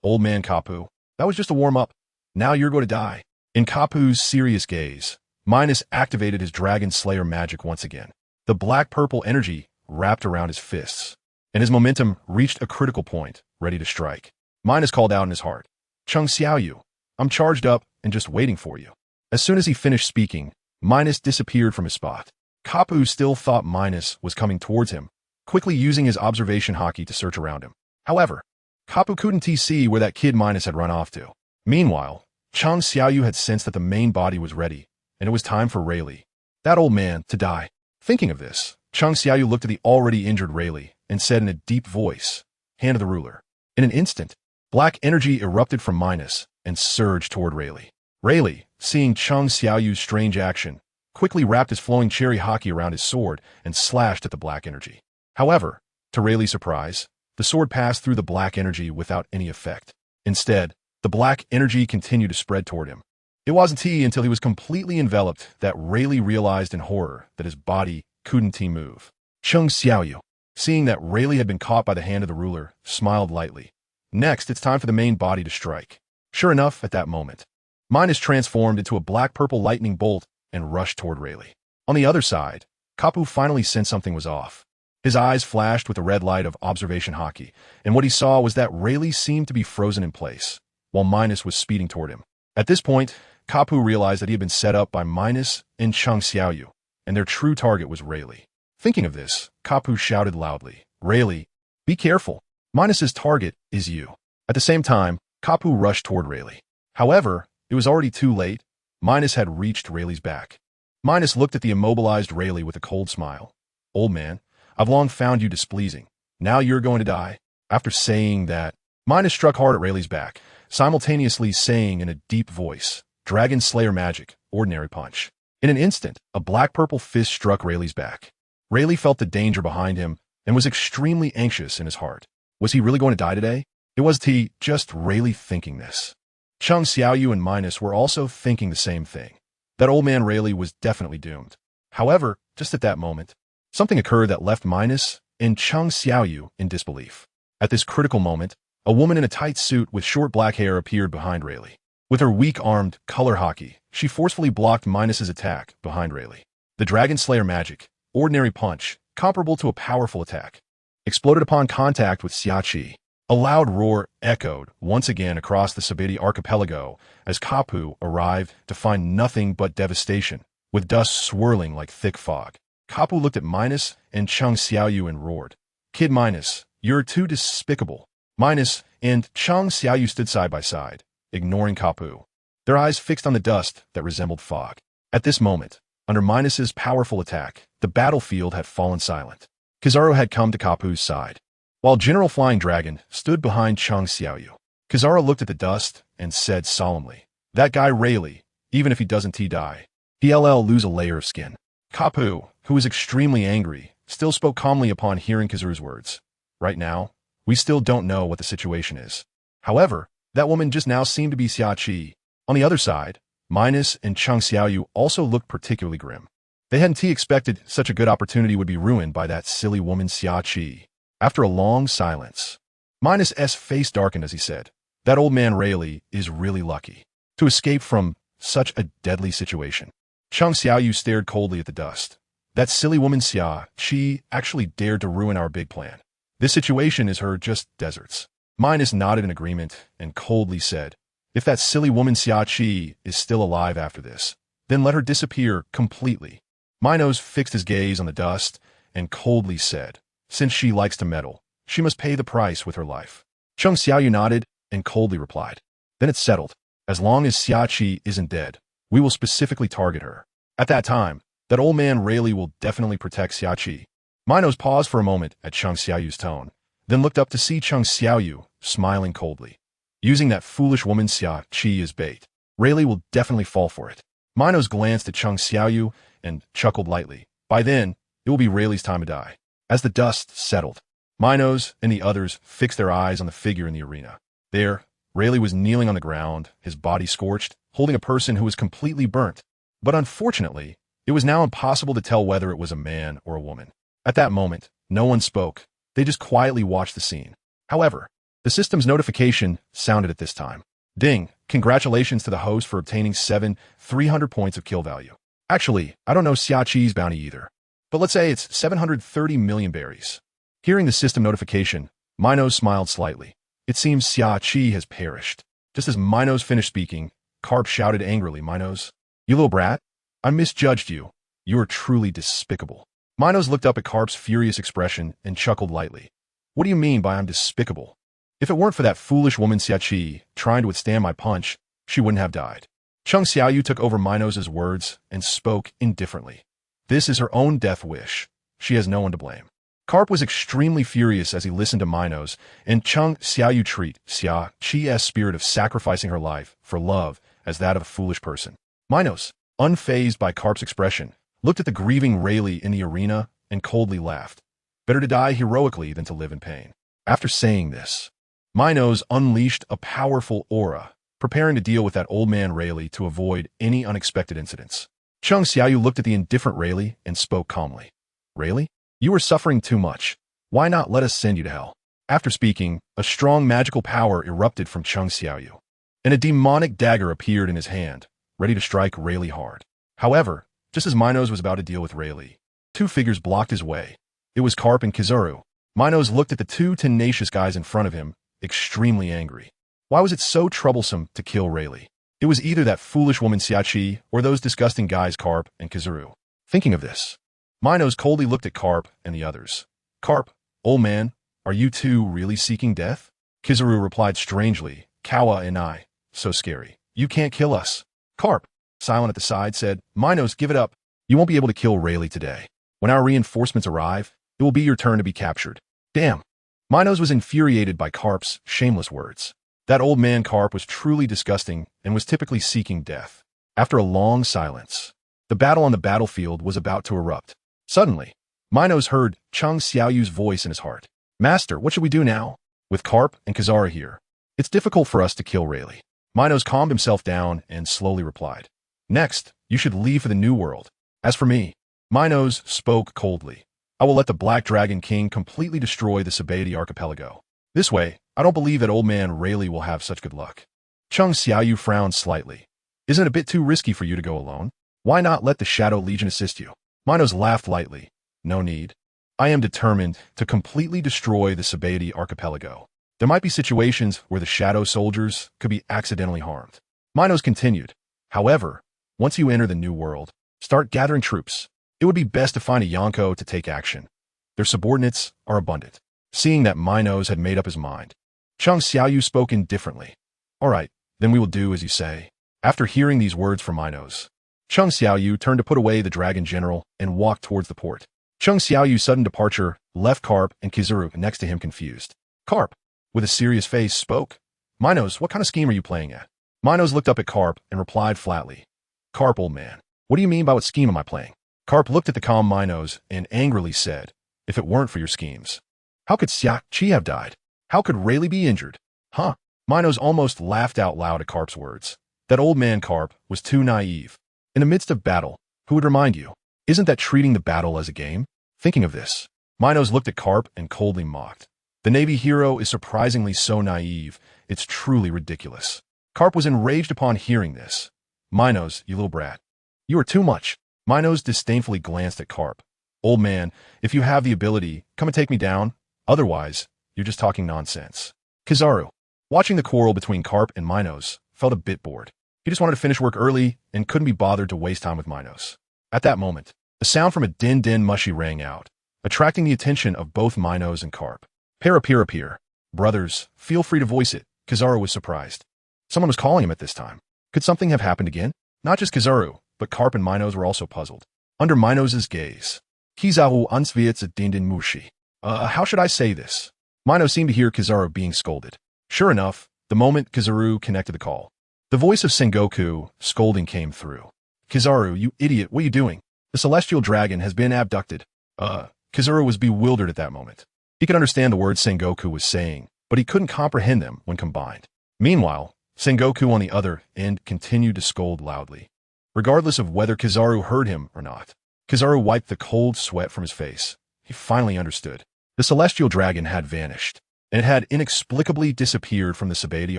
Old man Kapu, that was just a warm-up. Now you're going to die. In Kapu's serious gaze, Minos activated his Dragon Slayer magic once again. The black-purple energy wrapped around his fists, and his momentum reached a critical point, ready to strike. Minos called out in his heart, Chung Xiaoyu, I'm charged up and just waiting for you. As soon as he finished speaking, Minos disappeared from his spot. Kapu still thought Minos was coming towards him, quickly using his observation hockey to search around him. However, Kapu couldn't see where that kid Minos had run off to. Meanwhile, Chung Xiaoyu had sensed that the main body was ready, and it was time for Rayleigh, that old man, to die. Thinking of this, Chung Xiaoyu looked at the already injured Rayleigh and said in a deep voice, Hand of the ruler. In an instant, black energy erupted from Minos and surged toward Rayleigh. Rayleigh, seeing Chung Xiaoyu's strange action, quickly wrapped his flowing cherry hockey around his sword and slashed at the black energy. However, to Rayleigh's surprise, the sword passed through the black energy without any effect. Instead, the black energy continued to spread toward him. It wasn't until he was completely enveloped that Rayleigh realized in horror that his body couldn't move. Chung Xiaoyu, seeing that Rayleigh had been caught by the hand of the ruler, smiled lightly. Next, it's time for the main body to strike. Sure enough, at that moment, Minos transformed into a black-purple lightning bolt and rushed toward Rayleigh. On the other side, Kapu finally sensed something was off. His eyes flashed with the red light of observation hockey, and what he saw was that Rayleigh seemed to be frozen in place, while Minos was speeding toward him. At this point, Kapu realized that he had been set up by Minos and Chung Xiaoyu, and their true target was Rayleigh. Thinking of this, Kapu shouted loudly, Rayleigh, be careful. Minos's target is you. At the same time, Kapu rushed toward Rayleigh. However, it was already too late. Minos had reached Rayleigh's back. Minos looked at the immobilized Rayleigh with a cold smile. Old man, I've long found you displeasing. Now you're going to die. After saying that, Minos struck hard at Rayleigh's back, simultaneously saying in a deep voice, Dragon Slayer magic, ordinary punch. In an instant, a black-purple fist struck Rayleigh's back. Rayleigh felt the danger behind him and was extremely anxious in his heart. Was he really going to die today? It wasn't just Rayleigh thinking this. Chung Xiaoyu and Minos were also thinking the same thing. That old man Rayleigh was definitely doomed. However, just at that moment, something occurred that left Minos and Chung Xiaoyu in disbelief. At this critical moment, a woman in a tight suit with short black hair appeared behind Rayleigh. With her weak-armed color hockey, she forcefully blocked Minos's attack behind Rayleigh. The Dragon Slayer magic, ordinary punch, comparable to a powerful attack, exploded upon contact with Xiachi. A loud roar echoed once again across the Sabeti archipelago as Kapu arrived to find nothing but devastation, with dust swirling like thick fog. Kapu looked at Minos and Chung Xiaoyu and roared, "Kid Minos, you're too despicable." Minos and Chung Xiaoyu stood side by side, ignoring Kapu, their eyes fixed on the dust that resembled fog. At this moment, under Minos's powerful attack, the battlefield had fallen silent. Kizaru had come to Kapu's side, while General Flying Dragon stood behind Chung Xiaoyu. Kizaru looked at the dust and said solemnly, "That guy Rayleigh, even if he doesn't die, he'll lose a layer of skin." Kapu, who was extremely angry, still spoke calmly upon hearing Kizaru's words. "Right now, we still don't know what the situation is. However, that woman just now seemed to be Xiachi." On the other side, Minos and Chung Xiaoyu also looked particularly grim. They hadn't expected such a good opportunity would be ruined by that silly woman Xiachi. After a long silence, Minos' face darkened as he said, "That old man Rayleigh is really lucky to escape from such a deadly situation." Chung Xiaoyu stared coldly at the dust. "That silly woman Xiachi actually dared to ruin our big plan. This situation is her just deserts." Minos nodded in agreement and coldly said, "If that silly woman Xiachi is still alive after this, then let her disappear completely." Minos fixed his gaze on the dust and coldly said, "Since she likes to meddle, she must pay the price with her life." Chung Xiaoyu nodded and coldly replied, "Then it's settled. As long as Xiachi isn't dead, we will specifically target her. At that time, that old man Rayleigh will definitely protect Xiachi." Minos paused for a moment at Chung Xiaoyu's tone, then looked up to see Chung Xiaoyu smiling coldly. "Using that foolish woman Xiachi as bait, Rayleigh will definitely fall for it." Minos glanced at Chung Xiaoyu and chuckled lightly. "By then, it will be Rayleigh's time to die." As the dust settled, Minos and the others fixed their eyes on the figure in the arena. There, Rayleigh was kneeling on the ground, his body scorched, holding a person who was completely burnt. But unfortunately, it was now impossible to tell whether it was a man or a woman. At that moment, no one spoke. They just quietly watched the scene. However, the system's notification sounded at this time. "Ding, congratulations to the host for obtaining 300 points of kill value. Actually, I don't know Xiachi's bounty either, but let's say it's 730 million berries." Hearing the system notification, Minos smiled slightly. It seems Xiachi has perished. Just as Minos finished speaking, Carp shouted angrily, "Minos, you little brat, I misjudged you. You are truly despicable." Minos looked up at Carp's furious expression and chuckled lightly. "What do you mean by I'm despicable? If it weren't for that foolish woman Xiachi trying to withstand my punch, she wouldn't have died." Chung Xiaoyu took over Minos' words and spoke indifferently. "This is her own death wish. She has no one to blame." Carp was extremely furious as he listened to Minos and Chung Xiaoyu treat Xiachi's spirit of sacrificing her life for love as that of a foolish person. Minos, unfazed by Carp's expression, looked at the grieving Rayleigh in the arena and coldly laughed. Better to die heroically than to live in pain. After saying this, Minos unleashed a powerful aura, preparing to deal with that old man Rayleigh to avoid any unexpected incidents. Chung Xiaoyu looked at the indifferent Rayleigh and spoke calmly. "Rayleigh, you are suffering too much. Why not let us send you to hell?" After speaking, a strong magical power erupted from Chung Xiaoyu, and a demonic dagger appeared in his hand, ready to strike Rayleigh hard. However, just as Minos was about to deal with Rayleigh, two figures blocked his way. It was Carp and Kizaru. Minos looked at the two tenacious guys in front of him, extremely angry. Why was it so troublesome to kill Rayleigh? It was either that foolish woman Xiachi or those disgusting guys Carp and Kizaru. Thinking of this, Minos coldly looked at Carp and the others. "Carp, old man, are you two really seeking death?" Kizaru replied strangely, "Kawa and I, so scary. You can't kill us." Carp, silent at the side, said, "Minos, give it up. You won't be able to kill Rayleigh today. When our reinforcements arrive, it will be your turn to be captured." Damn. Minos was infuriated by Carp's shameless words. That old man Carp was truly disgusting and was typically seeking death. After a long silence, the battle on the battlefield was about to erupt. Suddenly, Minos heard Chung Xiaoyu's voice in his heart. "Master, what should we do now? With Carp and Kizaru here, it's difficult for us to kill Rayleigh." Minos calmed himself down and slowly replied, "Next, you should leave for the New World. As for me," Minos spoke coldly, "I will let the Black Dragon King completely destroy the Sabeti archipelago. This way, I don't believe that old man Rayleigh will have such good luck." Chung Xiaoyu frowned slightly. "Isn't it a bit too risky for you to go alone? Why not let the Shadow Legion assist you?" Minos laughed lightly. No need. I am determined to completely destroy the Sabaody archipelago. There might be situations where the shadow soldiers could be accidentally harmed. Minos continued. However, once you enter the new world, start gathering troops. It would be best to find a Yonko to take action. Their subordinates are abundant. Seeing that Minos had made up his mind, Chung Xiaoyu spoke indifferently. All right, then we will do as you say. After hearing these words from Minos, Chung Xiaoyu turned to put away the dragon general and walked towards the port. Chung Xiaoyu's sudden departure left Carp and Kizaru next to him confused. Carp, with a serious face, spoke. Minos, what kind of scheme are you playing at? Minos looked up at Carp and replied flatly. Carp, old man, what do you mean by what scheme am I playing? Carp looked at the calm Minos and angrily said, if it weren't for your schemes, how could Xia Qi have died? How could Rayleigh be injured? Huh? Minos almost laughed out loud at Carp's words. That old man Carp was too naive. In the midst of battle, who would remind you? Isn't that treating the battle as a game? Thinking of this, Minos looked at Carp and coldly mocked. The Navy hero is surprisingly so naive, it's truly ridiculous. Carp was enraged upon hearing this. Minos, you little brat. You are too much. Minos disdainfully glanced at Carp. Old man, if you have the ability, come and take me down. Otherwise, you're just talking nonsense. Kizaru, watching the quarrel between Carp and Minos, felt a bit bored. He just wanted to finish work early and couldn't be bothered to waste time with Minos. At that moment, a sound from a din-din mushy rang out, attracting the attention of both Minos and Carp. Appear. Brothers, feel free to voice it. Kizaru was surprised. Someone was calling him at this time. Could something have happened again? Not just Kizaru, but Carp and Minos were also puzzled. Under Minos' gaze, Kizaru ansviets a din-din mushi. How should I say this? Minos seemed to hear Kizaru being scolded. Sure enough, the moment Kizaru connected the call, the voice of Sengoku scolding came through. Kizaru, you idiot, what are you doing? The celestial dragon has been abducted. Kizaru was bewildered at that moment. He could understand the words Sengoku was saying, but he couldn't comprehend them when combined. Meanwhile, Sengoku on the other end continued to scold loudly. Regardless of whether Kizaru heard him or not, Kizaru wiped the cold sweat from his face. He finally understood. The celestial dragon had vanished, and it had inexplicably disappeared from the Sabaody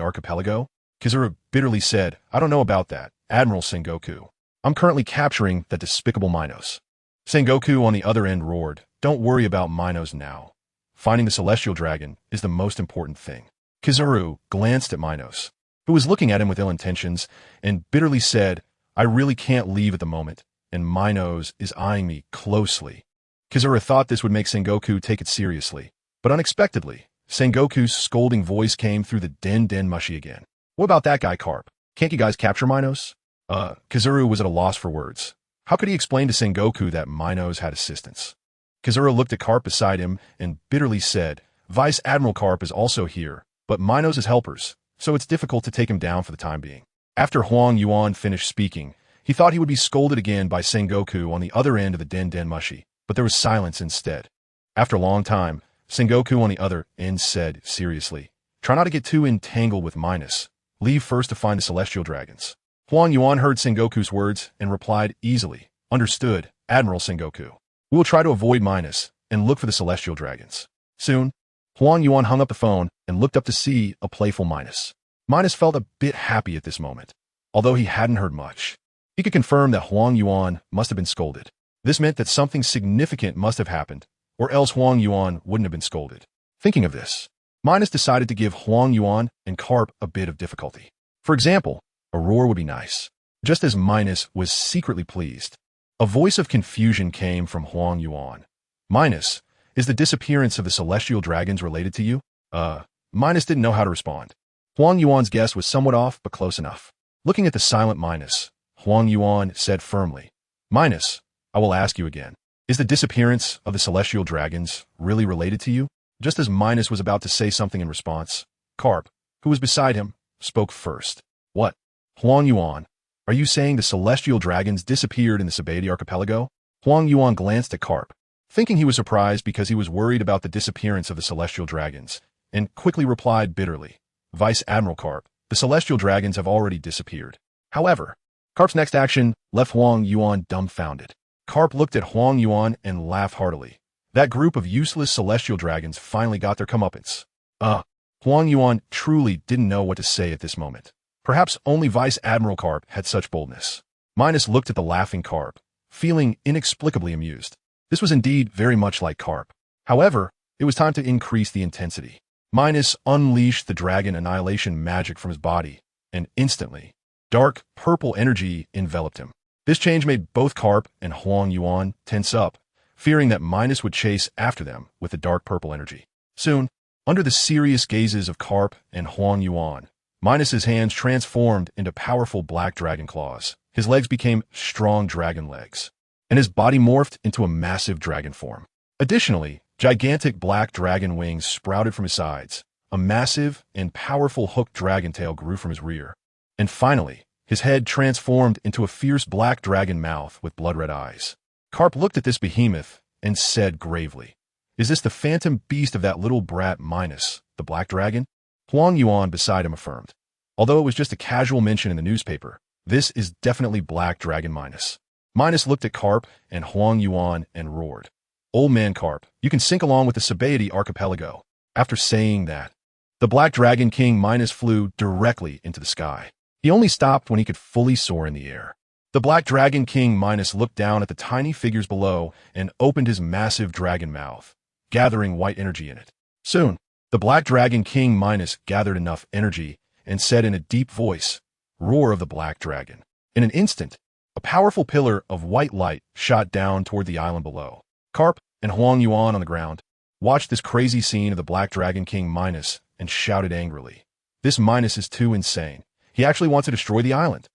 archipelago. Kizaru bitterly said, I don't know about that, Admiral Sengoku. I'm currently capturing that despicable Minos. Sengoku on the other end roared, don't worry about Minos now. Finding the celestial dragon is the most important thing. Kizaru glanced at Minos, who was looking at him with ill intentions, and bitterly said, I really can't leave at the moment, and Minos is eyeing me closely. Kizaru thought this would make Sengoku take it seriously, but unexpectedly, Sengoku's scolding voice came through the din-din mushy again. What about that guy, Carp? Can't you guys capture Minos? Kizaru was at a loss for words. How could he explain to Sengoku that Minos had assistants? Kizaru looked at Carp beside him and bitterly said, Vice Admiral Carp is also here, but Minos is helpers, so it's difficult to take him down for the time being. After Huang Yuan finished speaking, he thought he would be scolded again by Sengoku on the other end of the din-din mushy, but there was silence instead. After a long time, Sengoku on the other end said seriously, try not to get too entangled with Minos. Leave first to find the celestial dragons. Huang Yuan heard Sengoku's words and replied easily, understood, Admiral Sengoku. We will try to avoid Minos and look for the celestial dragons. Soon, Huang Yuan hung up the phone and looked up to see a playful Minos. Minos felt a bit happy at this moment, although he hadn't heard much. He could confirm that Huang Yuan must have been scolded. This meant that something significant must have happened, or else Huang Yuan wouldn't have been scolded. Thinking of this, Minos decided to give Huang Yuan and Carp a bit of difficulty. For example, a roar would be nice. Just as Minos was secretly pleased, a voice of confusion came from Huang Yuan. Minos, is the disappearance of the celestial dragons related to you? Minos didn't know how to respond. Huang Yuan's guess was somewhat off, but close enough. Looking at the silent Minos, Huang Yuan said firmly, Minos, I will ask you again. Is the disappearance of the celestial dragons really related to you? Just as Minos was about to say something in response, Carp, who was beside him, spoke first. What? Huang Yuan, are you saying the celestial dragons disappeared in the Sabaody archipelago? Huang Yuan glanced at Carp, thinking he was surprised because he was worried about the disappearance of the celestial dragons, and quickly replied bitterly, Vice Admiral Carp, the celestial dragons have already disappeared. However, Carp's next action left Huang Yuan dumbfounded. Carp looked at Huang Yuan and laughed heartily. That group of useless celestial dragons finally got their comeuppance. Huang Yuan truly didn't know what to say at this moment. Perhaps only Vice Admiral Carp had such boldness. Minos looked at the laughing Carp, feeling inexplicably amused. This was indeed very much like Carp. However, it was time to increase the intensity. Minos unleashed the dragon annihilation magic from his body, and instantly, dark, purple energy enveloped him. This change made both Carp and Huang Yuan tense up, fearing that Minos would chase after them with the dark purple energy. Soon, under the serious gazes of Carp and Huang Yuan, Minos's hands transformed into powerful black dragon claws. His legs became strong dragon legs, and his body morphed into a massive dragon form. Additionally, gigantic black dragon wings sprouted from his sides. A massive and powerful hooked dragon tail grew from his rear. And finally, his head transformed into a fierce black dragon mouth with blood-red eyes. Carp looked at this behemoth and said gravely, "Is this the phantom beast of that little brat Minos, the black dragon?" Huang Yuan beside him affirmed. Although it was just a casual mention in the newspaper, this is definitely Black Dragon Minos. Minos looked at Carp and Huang Yuan and roared, "Old man Carp, you can sink along with the Sabaody archipelago." After saying that, the Black Dragon King Minos flew directly into the sky. He only stopped when he could fully soar in the air. The Black Dragon King Minos looked down at the tiny figures below and opened his massive dragon mouth, gathering white energy in it. Soon, the Black Dragon King Minos gathered enough energy and said in a deep voice, "Roar of the Black Dragon." In an instant, a powerful pillar of white light shot down toward the island below. Carp and Huang Yuan on the ground watched this crazy scene of the Black Dragon King Minos and shouted angrily, "This Minos is too insane. He actually wants to destroy the island."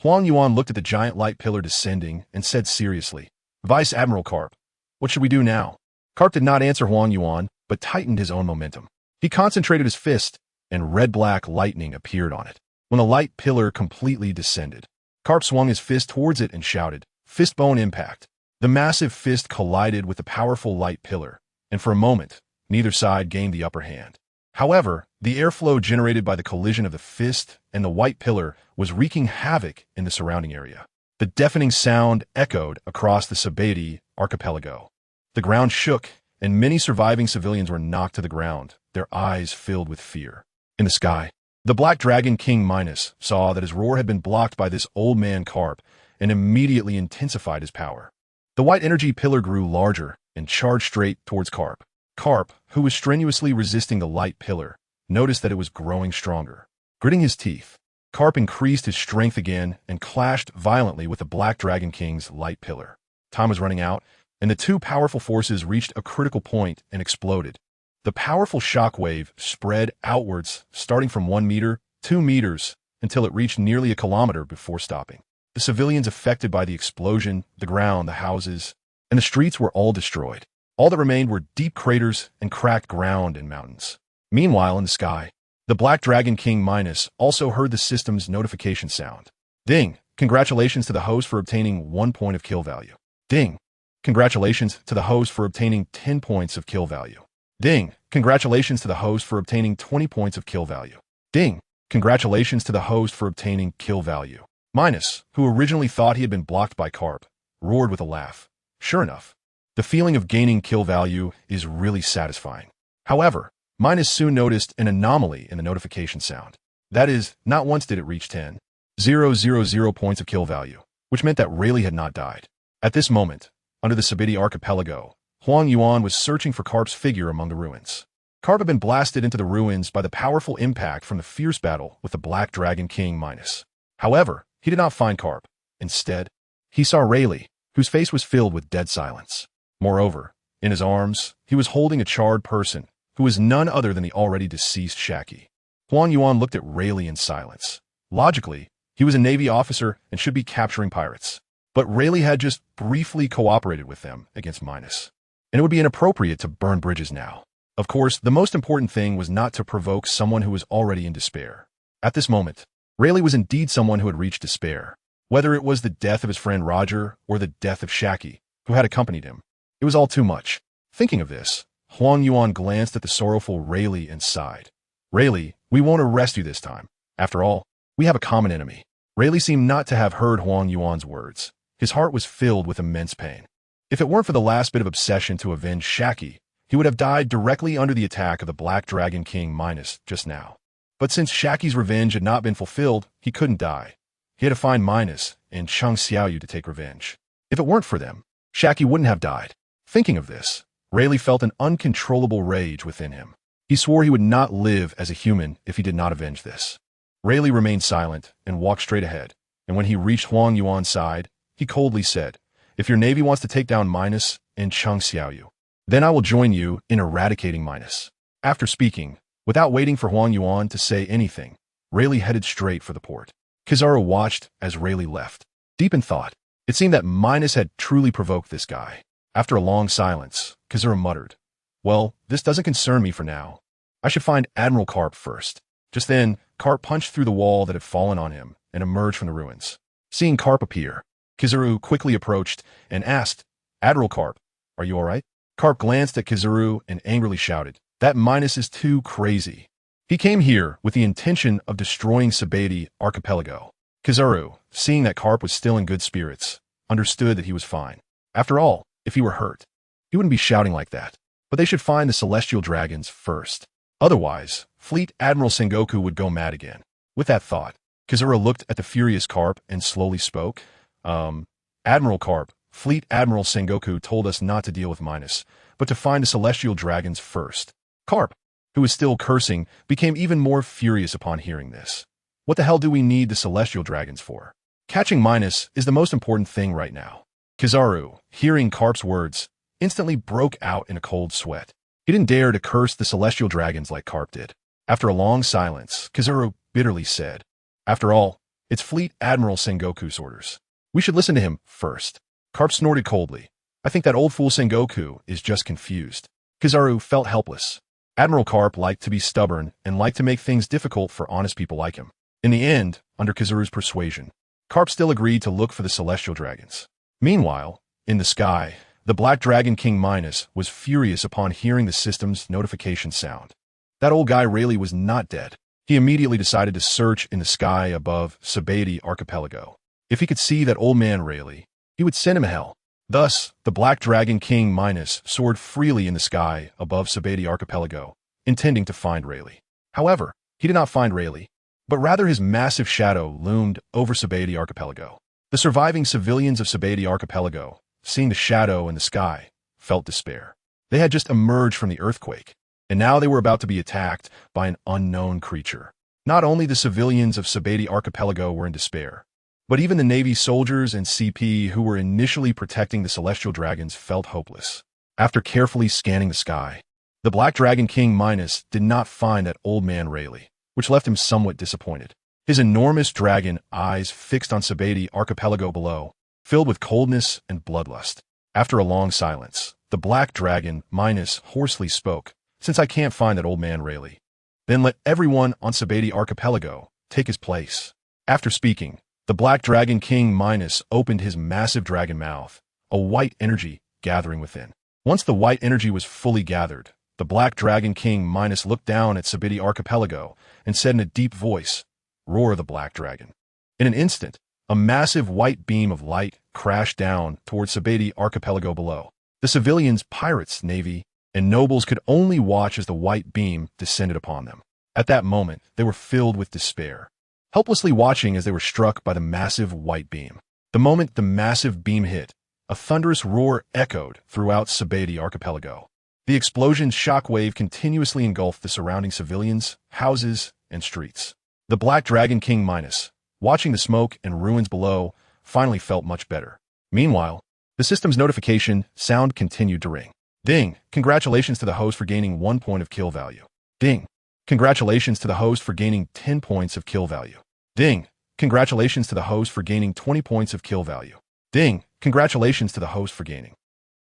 Huang Yuan looked at the giant light pillar descending and said seriously, "Vice Admiral Carp, what should we do now?" Carp did not answer Huang Yuan, but tightened his own momentum. He concentrated his fist, and red-black lightning appeared on it. When the light pillar completely descended, Carp swung his fist towards it and shouted, "Fistbone impact." The massive fist collided with the powerful light pillar, and for a moment, neither side gained the upper hand. However, the airflow generated by the collision of the fist and the white pillar was wreaking havoc in the surrounding area. The deafening sound echoed across the Sabaody archipelago. The ground shook, and many surviving civilians were knocked to the ground, their eyes filled with fear. In the sky, the Black Dragon King Minos saw that his roar had been blocked by this old man Carp and immediately intensified his power. The white energy pillar grew larger and charged straight towards Carp. Carp, who was strenuously resisting the light pillar, noticed that it was growing stronger. Gritting his teeth, Carp increased his strength again and clashed violently with the Black Dragon King's light pillar. Time was running out, and the two powerful forces reached a critical point and exploded. The powerful shock wave spread outwards, starting from 1 meter, 2 meters, until it reached nearly a kilometer before stopping. The civilians affected by the explosion, the ground, the houses, and the streets were all destroyed. All that remained were deep craters and cracked ground and mountains. Meanwhile, in the sky, the Black Dragon King Minos also heard the system's notification sound. Ding! Congratulations to the host for obtaining 1 point of kill value. Ding! Congratulations to the host for obtaining 10 points of kill value. Ding! Congratulations to the host for obtaining 20 points of kill value. Ding! Congratulations to the host for obtaining kill value. Minos, who originally thought he had been blocked by Carp, roared with a laugh. Sure enough, the feeling of gaining kill value is really satisfying. However, Minos soon noticed an anomaly in the notification sound. That is, not once did it reach 10,000 points of kill value, which meant that Rayleigh had not died. At this moment, under the Sabaody archipelago, Huang Yuan was searching for Carp's figure among the ruins. Carp had been blasted into the ruins by the powerful impact from the fierce battle with the Black Dragon King Minos. However, he did not find Carp. Instead, he saw Rayleigh, whose face was filled with dead silence. Moreover, in his arms, he was holding a charred person, who was none other than the already deceased Shaki. Huang Yuan looked at Rayleigh in silence. Logically, he was a Navy officer and should be capturing pirates. But Rayleigh had just briefly cooperated with them against Minos, and it would be inappropriate to burn bridges now. Of course, the most important thing was not to provoke someone who was already in despair. At this moment, Rayleigh was indeed someone who had reached despair. Whether it was the death of his friend Roger or the death of Shaki, who had accompanied him, it was all too much. Thinking of this, Huang Yuan glanced at the sorrowful Rayleigh and sighed. "Rayleigh, we won't arrest you this time. After all, we have a common enemy." Rayleigh seemed not to have heard Huang Yuan's words. His heart was filled with immense pain. If it weren't for the last bit of obsession to avenge Shaki, he would have died directly under the attack of the Black Dragon King Minos just now. But since Shaki's revenge had not been fulfilled, he couldn't die. He had to find Minos and Cheng Xiaoyu to take revenge. If it weren't for them, Shaki wouldn't have died. Thinking of this, Rayleigh felt an uncontrollable rage within him. He swore he would not live as a human if he did not avenge this. Rayleigh remained silent and walked straight ahead, and when he reached Huang Yuan's side, he coldly said, "If your navy wants to take down Minos and Cheng Xiaoyu, then I will join you in eradicating Minos." After speaking, without waiting for Huang Yuan to say anything, Rayleigh headed straight for the port. Kizaru watched as Rayleigh left. Deep in thought, it seemed that Minos had truly provoked this guy. After a long silence, Kizaru muttered, "Well, this doesn't concern me for now. I should find Admiral Karp first." Just then, Karp punched through the wall that had fallen on him and emerged from the ruins. Seeing Karp appear, Kizaru quickly approached and asked, "Admiral Karp, are you all right?" Karp glanced at Kizaru and angrily shouted, "That Minos is too crazy. He came here with the intention of destroying Sabeti Archipelago." Kizaru, seeing that Karp was still in good spirits, understood that he was fine. After all, if he were hurt, he wouldn't be shouting like that. But they should find the celestial dragons first. Otherwise, Fleet Admiral Sengoku would go mad again. With that thought, Kizaru looked at the furious Karp and slowly spoke. Admiral Karp, Fleet Admiral Sengoku told us not to deal with Minos, but to find the celestial dragons first." Karp, who was still cursing, became even more furious upon hearing this. "What the hell do we need the celestial dragons for? Catching Minos is the most important thing right now." Kizaru, hearing Karp's words, instantly broke out in a cold sweat. He didn't dare to curse the celestial dragons like Karp did. After a long silence, Kizaru bitterly said, "After all, it's Fleet Admiral Sengoku's orders. We should listen to him first." Karp snorted coldly. "I think that old fool Sengoku is just confused." Kizaru felt helpless. Admiral Karp liked to be stubborn and liked to make things difficult for honest people like him. In the end, under Kizaru's persuasion, Karp still agreed to look for the celestial dragons. Meanwhile, in the sky, the Black Dragon King Minos was furious upon hearing the system's notification sound. That old guy Rayleigh was not dead. He immediately decided to search in the sky above Sabeti Archipelago. If he could see that old man Rayleigh, he would send him hell. Thus, the Black Dragon King Minos soared freely in the sky above Sabeti Archipelago, intending to find Rayleigh. However, he did not find Rayleigh, but rather his massive shadow loomed over Sabeti Archipelago. The surviving civilians of Sabeti Archipelago, seeing the shadow in the sky, felt despair. They had just emerged from the earthquake, and now they were about to be attacked by an unknown creature. Not only the civilians of Sabeti Archipelago were in despair, but even the Navy soldiers and CP who were initially protecting the celestial dragons felt hopeless. After carefully scanning the sky, the Black Dragon King Minos did not find that old man Rayleigh, which left him somewhat disappointed. His enormous dragon eyes fixed on Sabeti Archipelago below, filled with coldness and bloodlust. After a long silence, the Black Dragon Minos hoarsely spoke, "Since I can't find that old man Rayleigh, then let everyone on Sabeti Archipelago take his place." After speaking, the Black Dragon King Minos opened his massive dragon mouth, a white energy gathering within. Once the white energy was fully gathered, the Black Dragon King Minos looked down at Sabeti Archipelago and said in a deep voice, "Roar the Black Dragon." In an instant, a massive white beam of light crashed down towards Sabeti Archipelago below. The civilians, pirates, navy, and nobles could only watch as the white beam descended upon them. At that moment, they were filled with despair, helplessly watching as they were struck by the massive white beam. The moment the massive beam hit, a thunderous roar echoed throughout Sabeti Archipelago. The explosion's shockwave continuously engulfed the surrounding civilians, houses, and streets. The Black Dragon King Minos, watching the smoke and ruins below, finally felt much better. Meanwhile, the system's notification sound continued to ring. "Ding! Congratulations to the host for gaining 1 point of kill value." "Ding! Congratulations to the host for gaining 10 points of kill value." "Ding! Congratulations to the host for gaining 20 points of kill value." "Ding! Congratulations to the host for gaining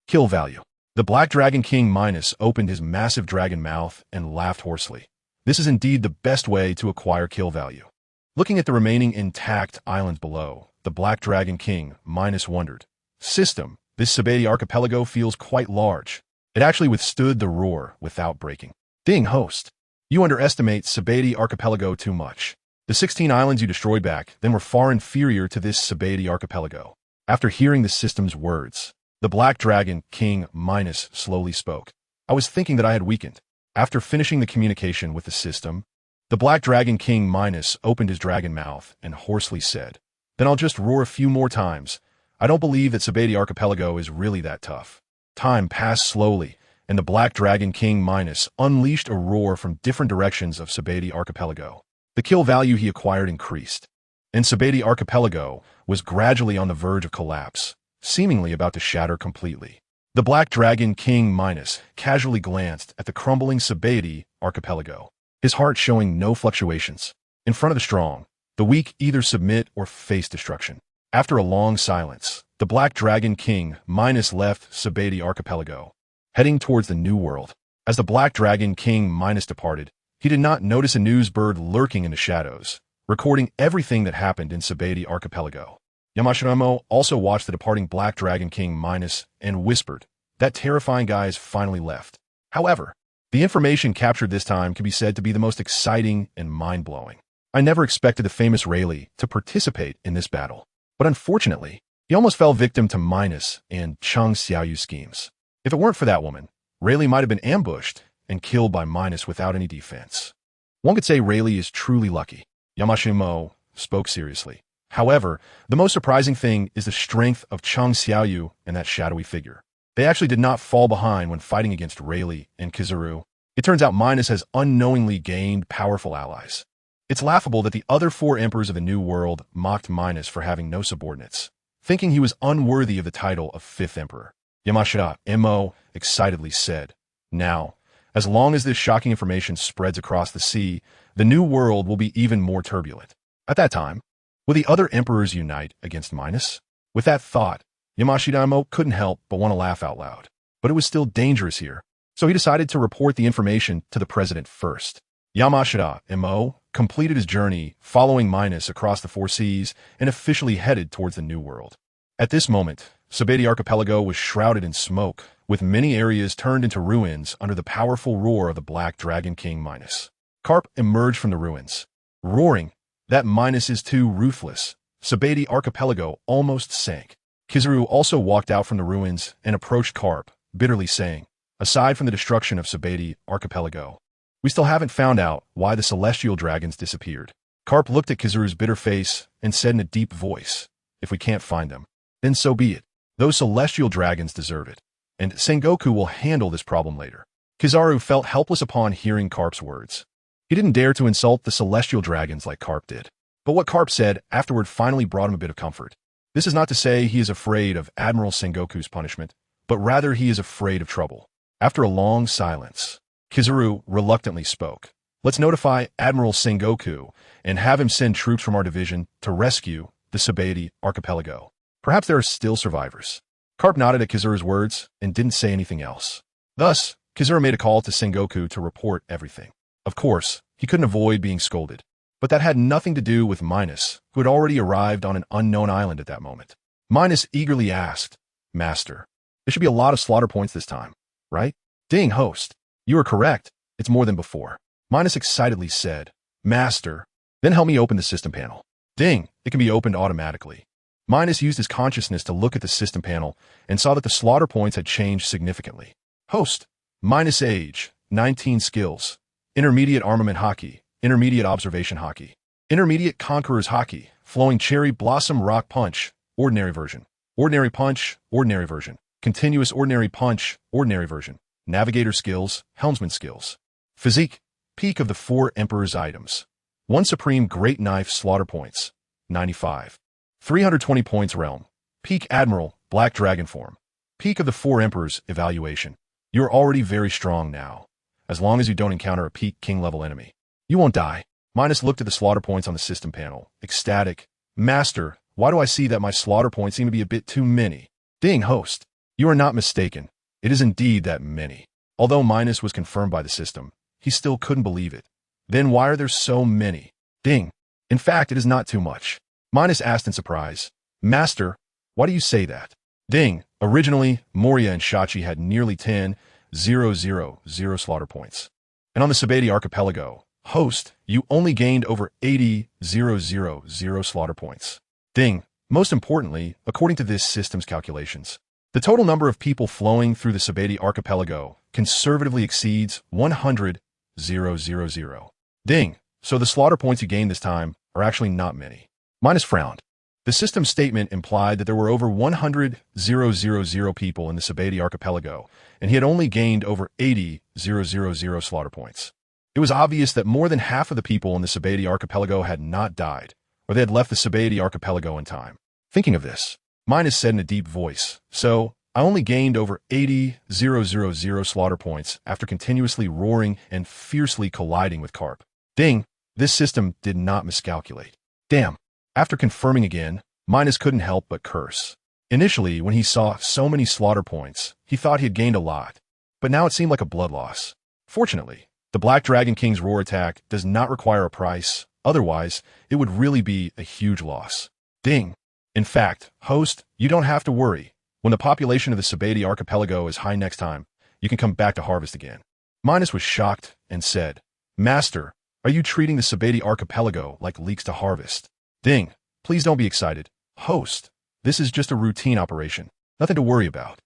kill value." The Black Dragon King Minos opened his massive dragon mouth and laughed hoarsely. This is indeed the best way to acquire kill value. Looking at the remaining intact islands below, the Black Dragon King Minos wondered, "System, this Sabeti Archipelago feels quite large. It actually withstood the roar without breaking." "Ding, host. You underestimate Sabeti Archipelago too much. The 16 islands you destroyed back then were far inferior to this Sabeti Archipelago." After hearing the system's words, the Black Dragon King Minos slowly spoke. "I was thinking that I had weakened." After finishing the communication with the system, the Black Dragon King Minos opened his dragon mouth and hoarsely said, "Then I'll just roar a few more times. I don't believe that Sabeti Archipelago is really that tough. Time passed slowly, and the Black Dragon King Minos unleashed a roar from different directions of Sabeti Archipelago. The kill value he acquired increased, and Sabeti Archipelago was gradually on the verge of collapse, seemingly about to shatter completely. The Black Dragon King Minos casually glanced at the crumbling Sabeti Archipelago, his heart showing no fluctuations. In front of the strong, the weak either submit or face destruction. After a long silence, the Black Dragon King Minos left Sabeti Archipelago, heading towards the New World. As the Black Dragon King Minos departed, he did not notice a news bird lurking in the shadows, recording everything that happened in Sabeti Archipelago. Yamashiramo also watched the departing Black Dragon King Minos and whispered, "That terrifying guy has finally left." However, the information captured this time can be said to be the most exciting and mind-blowing. I never expected the famous Rayleigh to participate in this battle, but unfortunately, he almost fell victim to Minos and Chang Xiaoyu's schemes. If it weren't for that woman, Rayleigh might have been ambushed and killed by Minos without any defense. One could say Rayleigh is truly lucky. Yamashimo spoke seriously. However, the most surprising thing is the strength of Chang Xiaoyu and that shadowy figure. They actually did not fall behind when fighting against Rayleigh and Kizaru. It turns out Minos has unknowingly gained powerful allies. It's laughable that the other 4 emperors of the New World mocked Minos for having no subordinates, thinking he was unworthy of the title of 5th emperor. Yamashita Mo excitedly said, "Now, as long as this shocking information spreads across the sea, the New World will be even more turbulent. At that time, will the other emperors unite against Minos?" With that thought, Yamashita couldn't help but want to laugh out loud. But it was still dangerous here, so he decided to report the information to the president first. Yamashita Mo completed his journey following Minos across the 4 seas and officially headed towards the New World. At this moment, Sabeti Archipelago was shrouded in smoke, with many areas turned into ruins under the powerful roar of the Black Dragon King Minos. Carp emerged from the ruins, roaring, "That Minos is too ruthless." Sabeti Archipelago almost sank. Kizaru also walked out from the ruins and approached Carp, bitterly saying, "Aside from the destruction of Sabeti Archipelago, we still haven't found out why the celestial dragons disappeared." Carp looked at Kizaru's bitter face and said in a deep voice, "If we can't find them, then so be it. Those celestial dragons deserve it, and Sengoku will handle this problem later." Kizaru felt helpless upon hearing Carp's words. He didn't dare to insult the celestial dragons like Carp did. But what Carp said afterward finally brought him a bit of comfort. This is not to say he is afraid of Admiral Sengoku's punishment, but rather he is afraid of trouble. After a long silence, Kizaru reluctantly spoke. "Let's notify Admiral Sengoku and have him send troops from our division to rescue the Sabeti Archipelago. Perhaps there are still survivors." Carp nodded at Kizaru's words and didn't say anything else. Thus, Kizaru made a call to Sengoku to report everything. Of course, he couldn't avoid being scolded, but that had nothing to do with Minos, who had already arrived on an unknown island at that moment. Minos eagerly asked, "Master, there should be a lot of slaughter points this time, right?" "Ding, host. You are correct. It's more than before." Minos excitedly said, "Master, then help me open the system panel." "Ding, it can be opened automatically." Minos used his consciousness to look at the system panel and saw that the slaughter points had changed significantly. Host, Minos age, 19 skills, intermediate armament hockey, intermediate observation hockey, intermediate conqueror's hockey, flowing cherry blossom rock punch, ordinary version, ordinary punch, ordinary version, continuous ordinary punch, ordinary version, navigator skills, helmsman skills, physique, peak of the 4 emperor's items, 1 supreme great knife slaughter points, 95. 320 points realm. Peak Admiral, Black Dragon form. Peak of the 4 Emperors evaluation. You're already very strong now, as long as you don't encounter a peak king level enemy. You won't die. Minos looked at the slaughter points on the system panel, ecstatic. "Master, why do I see that my slaughter points seem to be a bit too many?" "Ding, host. You are not mistaken. It is indeed that many." Although Minos was confirmed by the system, he still couldn't believe it. "Then why are there so many?" "Ding. In fact, it is not too much." Minos asked in surprise, "Master, why do you say that?" "Ding. Originally, Moria and Shachi had nearly 10,000 slaughter points. And on the Sabeti Archipelago, host, you only gained over 80,000 slaughter points." "Ding. Most importantly, according to this system's calculations, the total number of people flowing through the Sabeti Archipelago conservatively exceeds 100,000. "Ding. So the slaughter points you gained this time are actually not many." Minos frowned. The system's statement implied that there were over 100,000 people in the Sabati archipelago, and he had only gained over 80,000 slaughter points. It was obvious that more than half of the people in the Sabati archipelago had not died, or they had left the Sabati archipelago in time. Thinking of this, Minos said in a deep voice, "So, I only gained over 80,000 slaughter points after continuously roaring and fiercely colliding with Carp. Ding, this system did not miscalculate. Damn." After confirming again, Minos couldn't help but curse. Initially, when he saw so many slaughter points, he thought he had gained a lot, but now it seemed like a blood loss. Fortunately, the Black Dragon King's roar attack does not require a price, otherwise, it would really be a huge loss. Ding. In fact, host, you don't have to worry. When the population of the Sabati archipelago is high next time, you can come back to harvest again. Minos was shocked and said, "Master, are you treating the Sabati archipelago like leeks to harvest?" Ding, please don't be excited. Host, this is just a routine operation. Nothing to worry about.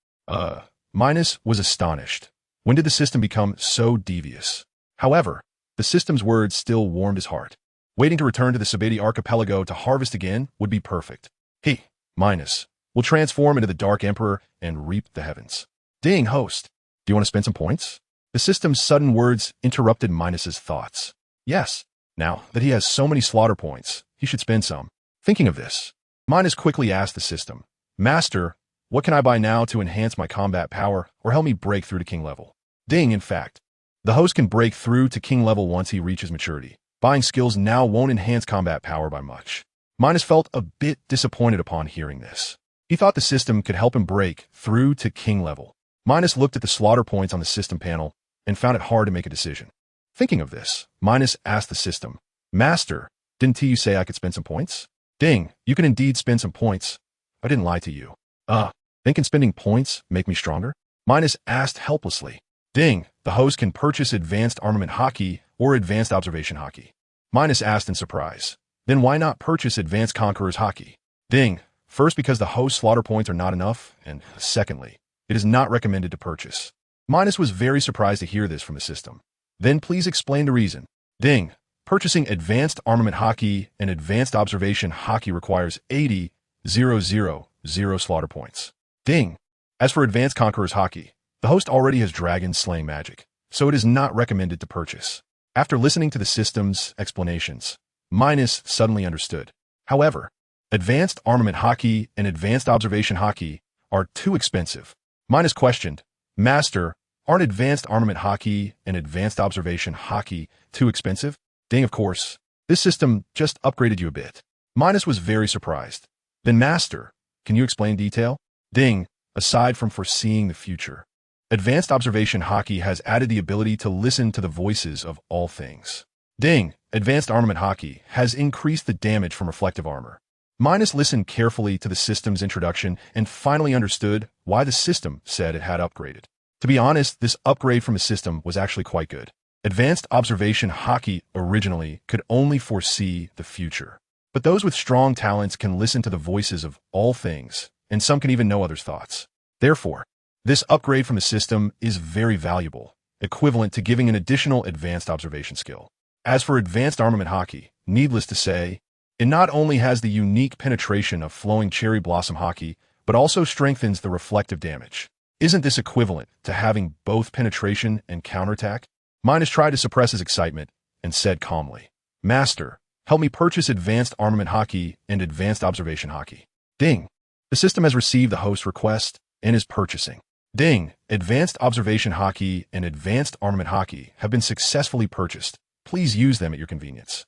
Minos was astonished. When did the system become so devious? However, the system's words still warmed his heart. Waiting to return to the Sabati archipelago to harvest again would be perfect. He, Minos, will transform into the Dark Emperor and reap the heavens. Ding, host, do you want to spend some points? The system's sudden words interrupted Minos's thoughts. Yes, now that he has so many slaughter points, he should spend some. Thinking of this, Minos quickly asked the system, "Master, what can I buy now to enhance my combat power or help me break through to king level?" Ding, in fact, the host can break through to king level once he reaches maturity. Buying skills now won't enhance combat power by much. Minos felt a bit disappointed upon hearing this. He thought the system could help him break through to king level. Minos looked at the slaughter points on the system panel and found it hard to make a decision. Thinking of this, Minos asked the system, "Master, didn't you say I could spend some points?" Ding, you can indeed spend some points. I didn't lie to you. Then can spending points make me stronger? Minos asked helplessly. Ding, the host can purchase advanced armament hockey or advanced observation hockey. Minos asked in surprise. Then why not purchase advanced conqueror's hockey? Ding, first because the host slaughter points are not enough, and secondly, it is not recommended to purchase. Minos was very surprised to hear this from the system. Then please explain the reason. Ding, purchasing advanced armament hockey and advanced observation hockey requires 80,000 slaughter points. Ding, as for advanced conqueror's hockey, the host already has dragon slaying magic, so it is not recommended to purchase. After listening to the system's explanations, Minos suddenly understood. However, advanced armament hockey and advanced observation hockey are too expensive. Minos questioned, "Master, aren't advanced armament hockey and advanced observation hockey too expensive?" Ding, of course. This system just upgraded you a bit. Minos was very surprised. Then, Master, can you explain detail? Ding, aside from foreseeing the future, advanced observation hockey has added the ability to listen to the voices of all things. Ding, advanced armament hockey has increased the damage from reflective armor. Minos listened carefully to the system's introduction and finally understood why the system said it had upgraded. To be honest, this upgrade from the system was actually quite good. Advanced observation hockey originally could only foresee the future. But those with strong talents can listen to the voices of all things, and some can even know others' thoughts. Therefore, this upgrade from the system is very valuable, equivalent to giving an additional advanced observation skill. As for advanced armament hockey, needless to say, it not only has the unique penetration of flowing cherry blossom hockey, but also strengthens the reflective damage. Isn't this equivalent to having both penetration and counterattack? Minos tried to suppress his excitement and said calmly, "Master, help me purchase advanced armament hockey and advanced observation hockey." Ding, the system has received the host's request and is purchasing. Ding, advanced observation hockey and advanced armament hockey have been successfully purchased. Please use them at your convenience.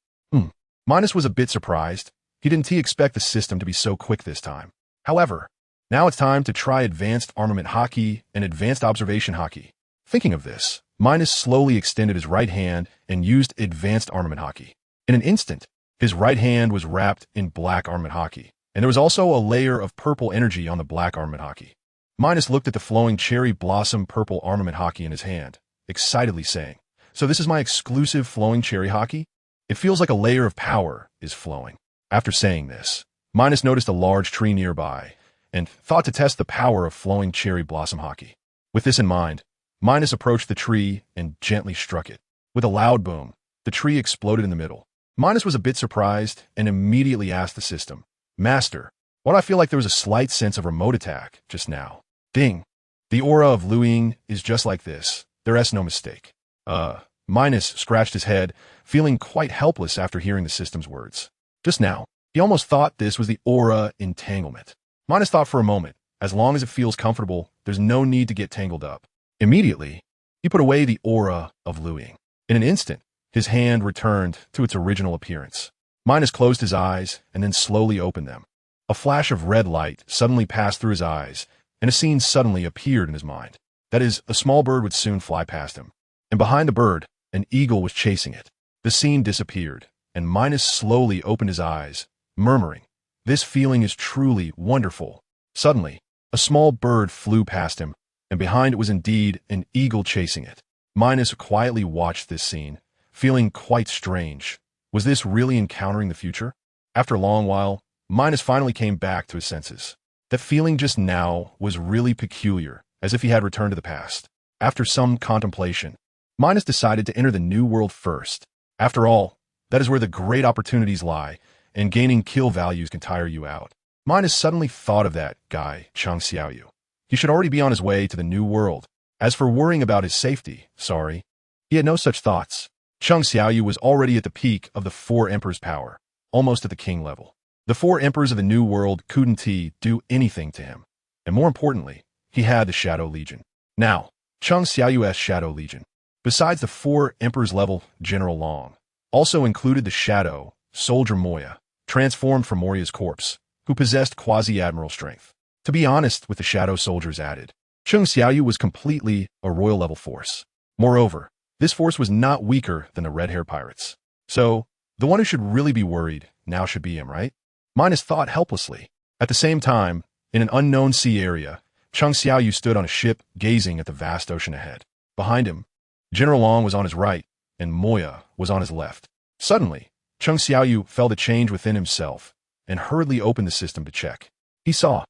Minos was a bit surprised. He didn't expect the system to be so quick this time. However, now it's time to try advanced armament hockey and advanced observation hockey. Thinking of this, Minos slowly extended his right hand and used advanced armament hockey. In an instant, his right hand was wrapped in black armament hockey, and there was also a layer of purple energy on the black armament hockey. Minos looked at the flowing cherry blossom purple armament hockey in his hand, excitedly saying, "So this is my exclusive flowing cherry hockey? It feels like a layer of power is flowing." After saying this, Minos noticed a large tree nearby and thought to test the power of flowing cherry blossom hockey. With this in mind, Minos approached the tree and gently struck it. With a loud boom, the tree exploded in the middle. Minos was a bit surprised and immediately asked the system, Master, why do I feel like there was a slight sense of remote attack just now? Ding. The aura of Luing is just like this. There's no mistake. Minos scratched his head, feeling quite helpless after hearing the system's words. Just now, he almost thought this was the aura entanglement. Minos thought for a moment, as long as it feels comfortable, there's no need to get tangled up. Immediately, he put away the aura of Luing. In an instant, his hand returned to its original appearance. Minos closed his eyes and then slowly opened them. A flash of red light suddenly passed through his eyes, and a scene suddenly appeared in his mind. That is, a small bird would soon fly past him. And behind the bird, an eagle was chasing it. The scene disappeared, and Minos slowly opened his eyes, murmuring, "This feeling is truly wonderful." Suddenly, a small bird flew past him, and behind it was indeed an eagle chasing it. Minos quietly watched this scene, feeling quite strange. Was this really encountering the future? After a long while, Minos finally came back to his senses. That feeling just now was really peculiar, as if he had returned to the past. After some contemplation, Minos decided to enter the new world first. After all, that is where the great opportunities lie, and gaining kill values can tire you out. Minos suddenly thought of that guy, Chang Xiaoyu. He should already be on his way to the new world. As for worrying about his safety, he had no such thoughts. Chang Xiaoyu was already at the peak of the 4 emperors' power, almost at the king level. The 4 emperors of the new world couldn't do anything to him. And more importantly, he had the Shadow Legion. Now, Chang Xiaoyu's Shadow Legion, besides the 4 emperors level General Long, also included the Shadow Soldier Moya, transformed from Moria's corpse, who possessed quasi-admiral strength. To be honest, with the Shadow Soldiers added, Chang Xiaoyu was completely a royal level force. Moreover, this force was not weaker than the red-hair pirates. So, the one who should really be worried now should be him, right? Minos thought helplessly. At the same time, in an unknown sea area, Chang Xiaoyu stood on a ship gazing at the vast ocean ahead. Behind him, General Long was on his right, and Moya was on his left. Suddenly, Chang Xiaoyu felt a change within himself and hurriedly opened the system to check. He saw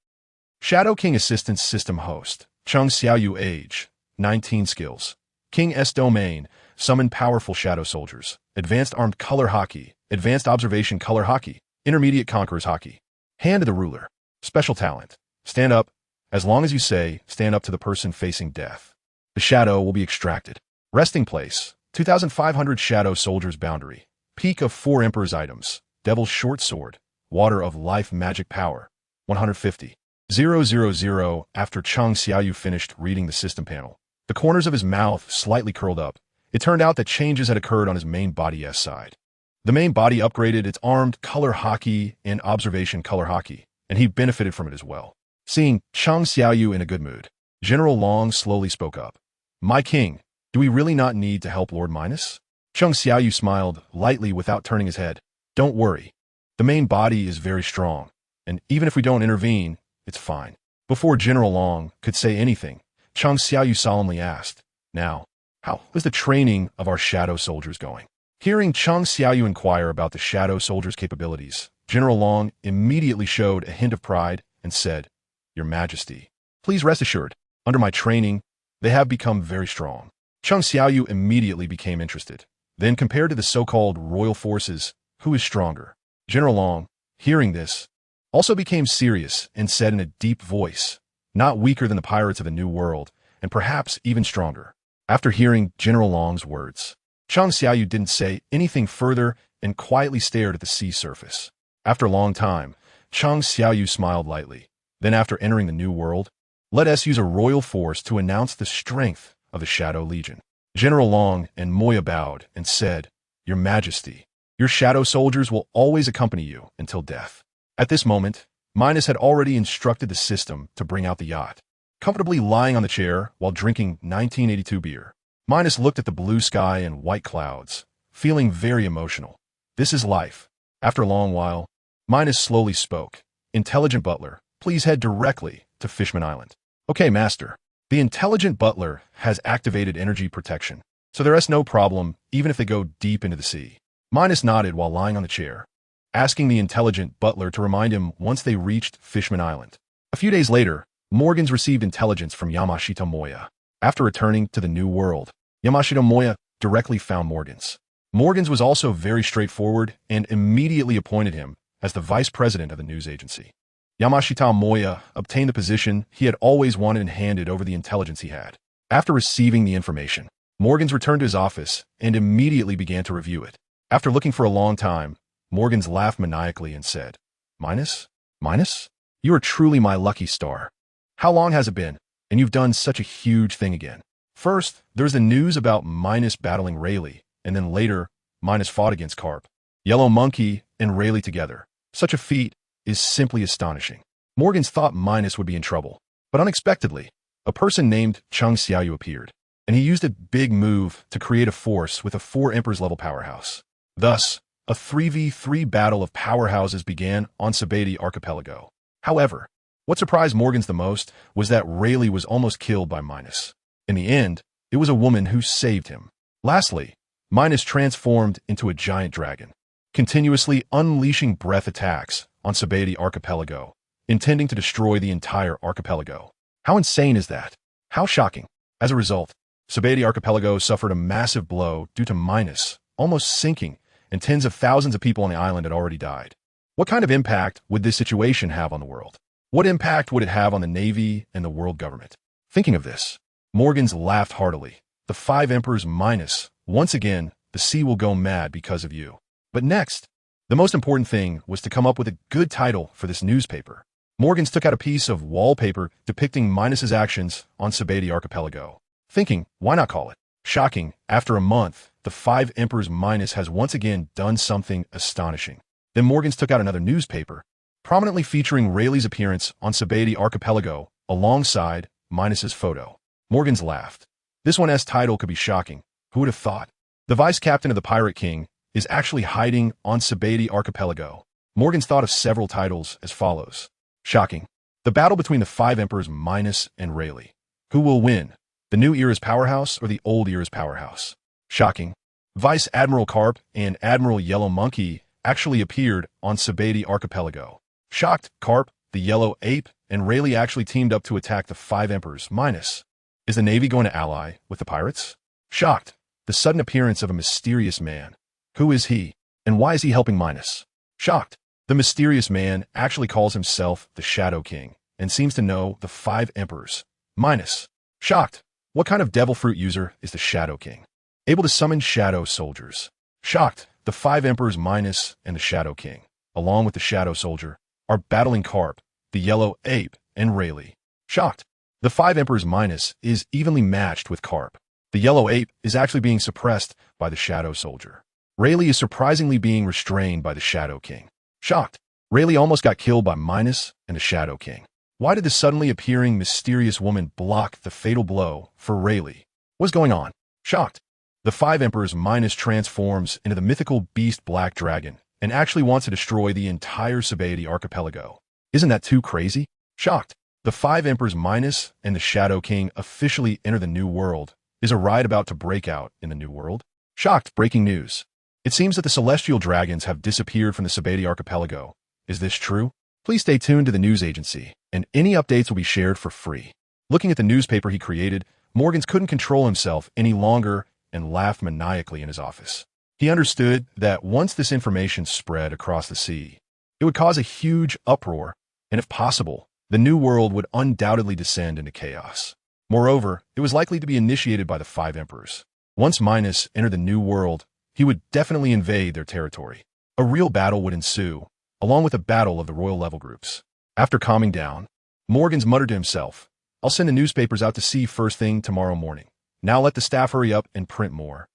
Shadow King Assistance System Host, Chang Xiaoyu Age, 19 skills. King S Domain, Summon Powerful Shadow Soldiers, Advanced Armed Color Hockey, Advanced Observation Color Hockey, Intermediate Conquerors Hockey. Hand of the Ruler, Special Talent, Stand up, as long as you say, stand up to the person facing death. The shadow will be extracted. Resting Place, 2,500 Shadow Soldiers Boundary, Peak of 4 Emperor's Items, Devil's Short Sword, Water of Life Magic Power, 150. 000. After Chang Xiaoyu finished reading the system panel, the corners of his mouth slightly curled up. It turned out that changes had occurred on his main body's side. The main body upgraded its armed color hockey and observation color hockey, and he benefited from it as well. Seeing Chang Xiaoyu in a good mood, General Long slowly spoke up. "My king, do we really not need to help Lord Minos?" Chang Xiaoyu smiled lightly without turning his head. "Don't worry. The main body is very strong, and even if we don't intervene, it's fine." Before General Long could say anything, Chang Xiaoyu solemnly asked, "Now, how is the training of our shadow soldiers going?" Hearing Chang Xiaoyu inquire about the shadow soldiers' capabilities, General Long immediately showed a hint of pride and said, "Your Majesty, please rest assured, under my training, they have become very strong." Chang Xiaoyu immediately became interested. Then, compared to the so-called royal forces, who is stronger? General Long, hearing this, also became serious and said in a deep voice, "Not weaker than the pirates of the New World, and perhaps even stronger." After hearing General Long's words, Chang Xiaoyu didn't say anything further and quietly stared at the sea surface. After a long time, Chang Xiaoyu smiled lightly. Then after entering the New World, let us use a royal force to announce the strength of the Shadow Legion. General Long and Moya bowed and said, "Your Majesty, your shadow soldiers will always accompany you until death." At this moment, Minos had already instructed the system to bring out the yacht. Comfortably lying on the chair while drinking 1982 beer, Minos looked at the blue sky and white clouds, feeling very emotional. This is life. After a long while, Minos slowly spoke. "Intelligent Butler, please head directly to Fishman Island." "Okay, Master." The intelligent butler has activated energy protection, so there is no problem even if they go deep into the sea. Minos nodded while lying on the chair, asking the intelligent butler to remind him once they reached Fishman Island. A few days later, Morgans received intelligence from Yamashita Moya. After returning to the New World, Yamashita Moya directly found Morgans. Morgans was also very straightforward and immediately appointed him as the vice president of the news agency. Yamashita Moya obtained the position he had always wanted and handed over the intelligence he had. After receiving the information, Morgans returned to his office and immediately began to review it. After looking for a long time, Morgans laughed maniacally and said, "Minos? Minos? You are truly my lucky star. How long has it been? And you've done such a huge thing again." First, there's the news about Minos battling Rayleigh, and then later, Minos fought against Carp, Yellow Monkey, and Rayleigh together. Such a feat is simply astonishing. Morgans thought Minos would be in trouble, but unexpectedly, a person named Chung Xiaoyu appeared, and he used a big move to create a force with a 4 Emperors level powerhouse. Thus, a 3v3 battle of powerhouses began on Sabeti Archipelago. However, what surprised Morgans the most was that Rayleigh was almost killed by Minos. In the end, it was a woman who saved him. Lastly, Minos transformed into a giant dragon, continuously unleashing breath attacks on Sabeti Archipelago, intending to destroy the entire archipelago. How insane is that? How shocking. As a result, Sabeti Archipelago suffered a massive blow due to Minos almost sinking, and tens of thousands of people on the island had already died. What kind of impact would this situation have on the world? What impact would it have on the Navy and the world government? Thinking of this, Morgans laughed heartily. The 5 Emperors Minos, once again, the sea will go mad because of you. But next, the most important thing was to come up with a good title for this newspaper. Morgans took out a piece of wallpaper depicting Minos's actions on Sabeti Archipelago, thinking, why not call it? Shocking, after a month, the 5 Emperors Minos has once again done something astonishing. Then Morgans took out another newspaper, prominently featuring Rayleigh's appearance on Sabeti Archipelago alongside Minos's photo. Morgans laughed. This one's title could be shocking. Who would have thought? The vice captain of the Pirate King is actually hiding on Sabeti Archipelago. Morgans thought of several titles as follows. Shocking. The battle between the 5 Emperors Minos and Rayleigh. Who will win? The new era's powerhouse or the old era's powerhouse? Shocking. Vice Admiral Carp and Admiral Yellow Monkey actually appeared on Sabeti Archipelago. Shocked, Carp, the Yellow Ape, and Rayleigh actually teamed up to attack the 5 Emperors Minos. Is the Navy going to ally with the pirates? Shocked. The sudden appearance of a mysterious man. Who is he? And why is he helping Minos? Shocked. The mysterious man actually calls himself the Shadow King and seems to know the 5 Emperors Minos. Shocked. What kind of devil fruit user is the Shadow King? Able to summon shadow soldiers. Shocked. The 5 Emperors Minos and the Shadow King, along with the Shadow Soldier, are battling Carp, the Yellow Ape, and Rayleigh. Shocked. The 5 Emperors Minos is evenly matched with Carp. The Yellow Ape is actually being suppressed by the Shadow Soldier. Rayleigh is surprisingly being restrained by the Shadow King. Shocked. Rayleigh almost got killed by Minos and the Shadow King. Why did the suddenly appearing mysterious woman block the fatal blow for Rayleigh? What's going on? Shocked. The 5 Emperors Minos transforms into the mythical beast Black Dragon and actually wants to destroy the entire Sabeti Archipelago. Isn't that too crazy? Shocked. The 5 Emperors Minos and the Shadow King officially enter the New World. Is a riot about to break out in the New World? Shocked. Breaking news. It seems that the celestial dragons have disappeared from the Sabeti Archipelago. Is this true? Please stay tuned to the news agency, and any updates will be shared for free. Looking at the newspaper he created, Morgans couldn't control himself any longer and laughed maniacally in his office. He understood that once this information spread across the sea, it would cause a huge uproar, and if possible, the New World would undoubtedly descend into chaos. Moreover, it was likely to be initiated by the 5 Emperors. Once Minos entered the New World, he would definitely invade their territory. A real battle would ensue, along with a battle of the royal level groups. After calming down, Morgans muttered to himself, I'll send the newspapers out to sea first thing tomorrow morning. Now let the staff hurry up and print more.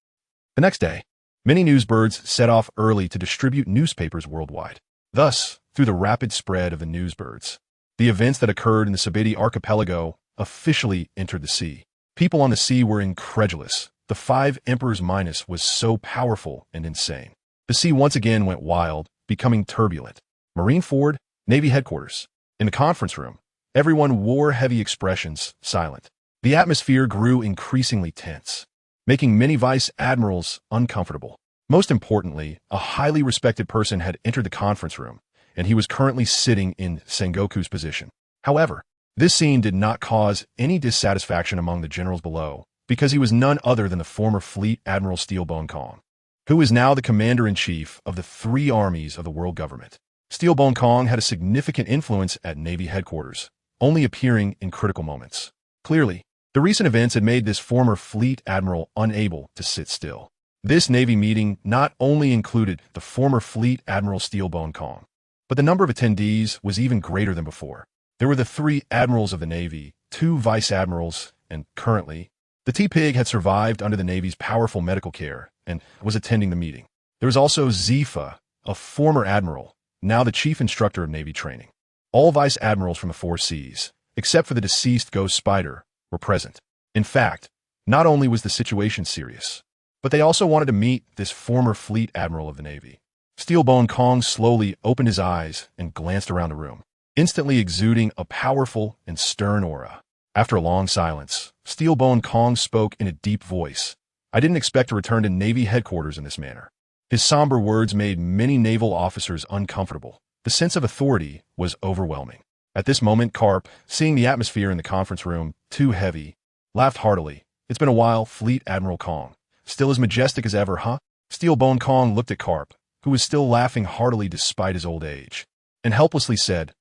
The next day, many newsbirds set off early to distribute newspapers worldwide. Thus, through the rapid spread of the newsbirds, the events that occurred in the Sabeti Archipelago officially entered the sea. People on the sea were incredulous. The 5 Emperors Minos was so powerful and insane. The sea once again went wild, becoming turbulent. Marine Ford, Navy headquarters. In the conference room, everyone wore heavy expressions, silent. The atmosphere grew increasingly tense, making many vice admirals uncomfortable. Most importantly, a highly respected person had entered the conference room, and he was currently sitting in Sengoku's position. However, this scene did not cause any dissatisfaction among the generals below, because he was none other than the former Fleet Admiral Steelbone Kong, who is now the commander-in-chief of the 3 armies of the world government. Steelbone Kong had a significant influence at Navy headquarters, only appearing in critical moments. Clearly, the recent events had made this former fleet admiral unable to sit still. This Navy meeting not only included the former fleet admiral Steelbone Kong, but the number of attendees was even greater than before. There were the 3 admirals of the Navy, 2 vice admirals, and currently, the T-Pig had survived under the Navy's powerful medical care and was attending the meeting. There was also Zifa, a former admiral, now the chief instructor of Navy training. All vice admirals from the 4 seas, except for the deceased Ghost Spider, were present. In fact, not only was the situation serious, but they also wanted to meet this former fleet admiral of the Navy. Steelbone Kong slowly opened his eyes and glanced around the room, instantly exuding a powerful and stern aura. After a long silence, Steelbone Kong spoke in a deep voice. I didn't expect to return to Navy headquarters in this manner. His somber words made many naval officers uncomfortable. The sense of authority was overwhelming. At this moment, Carp, seeing the atmosphere in the conference room too heavy, laughed heartily. It's been a while, Fleet Admiral Kong. Still as majestic as ever, huh? Steelbone Kong looked at Carp, who was still laughing heartily despite his old age, and helplessly said,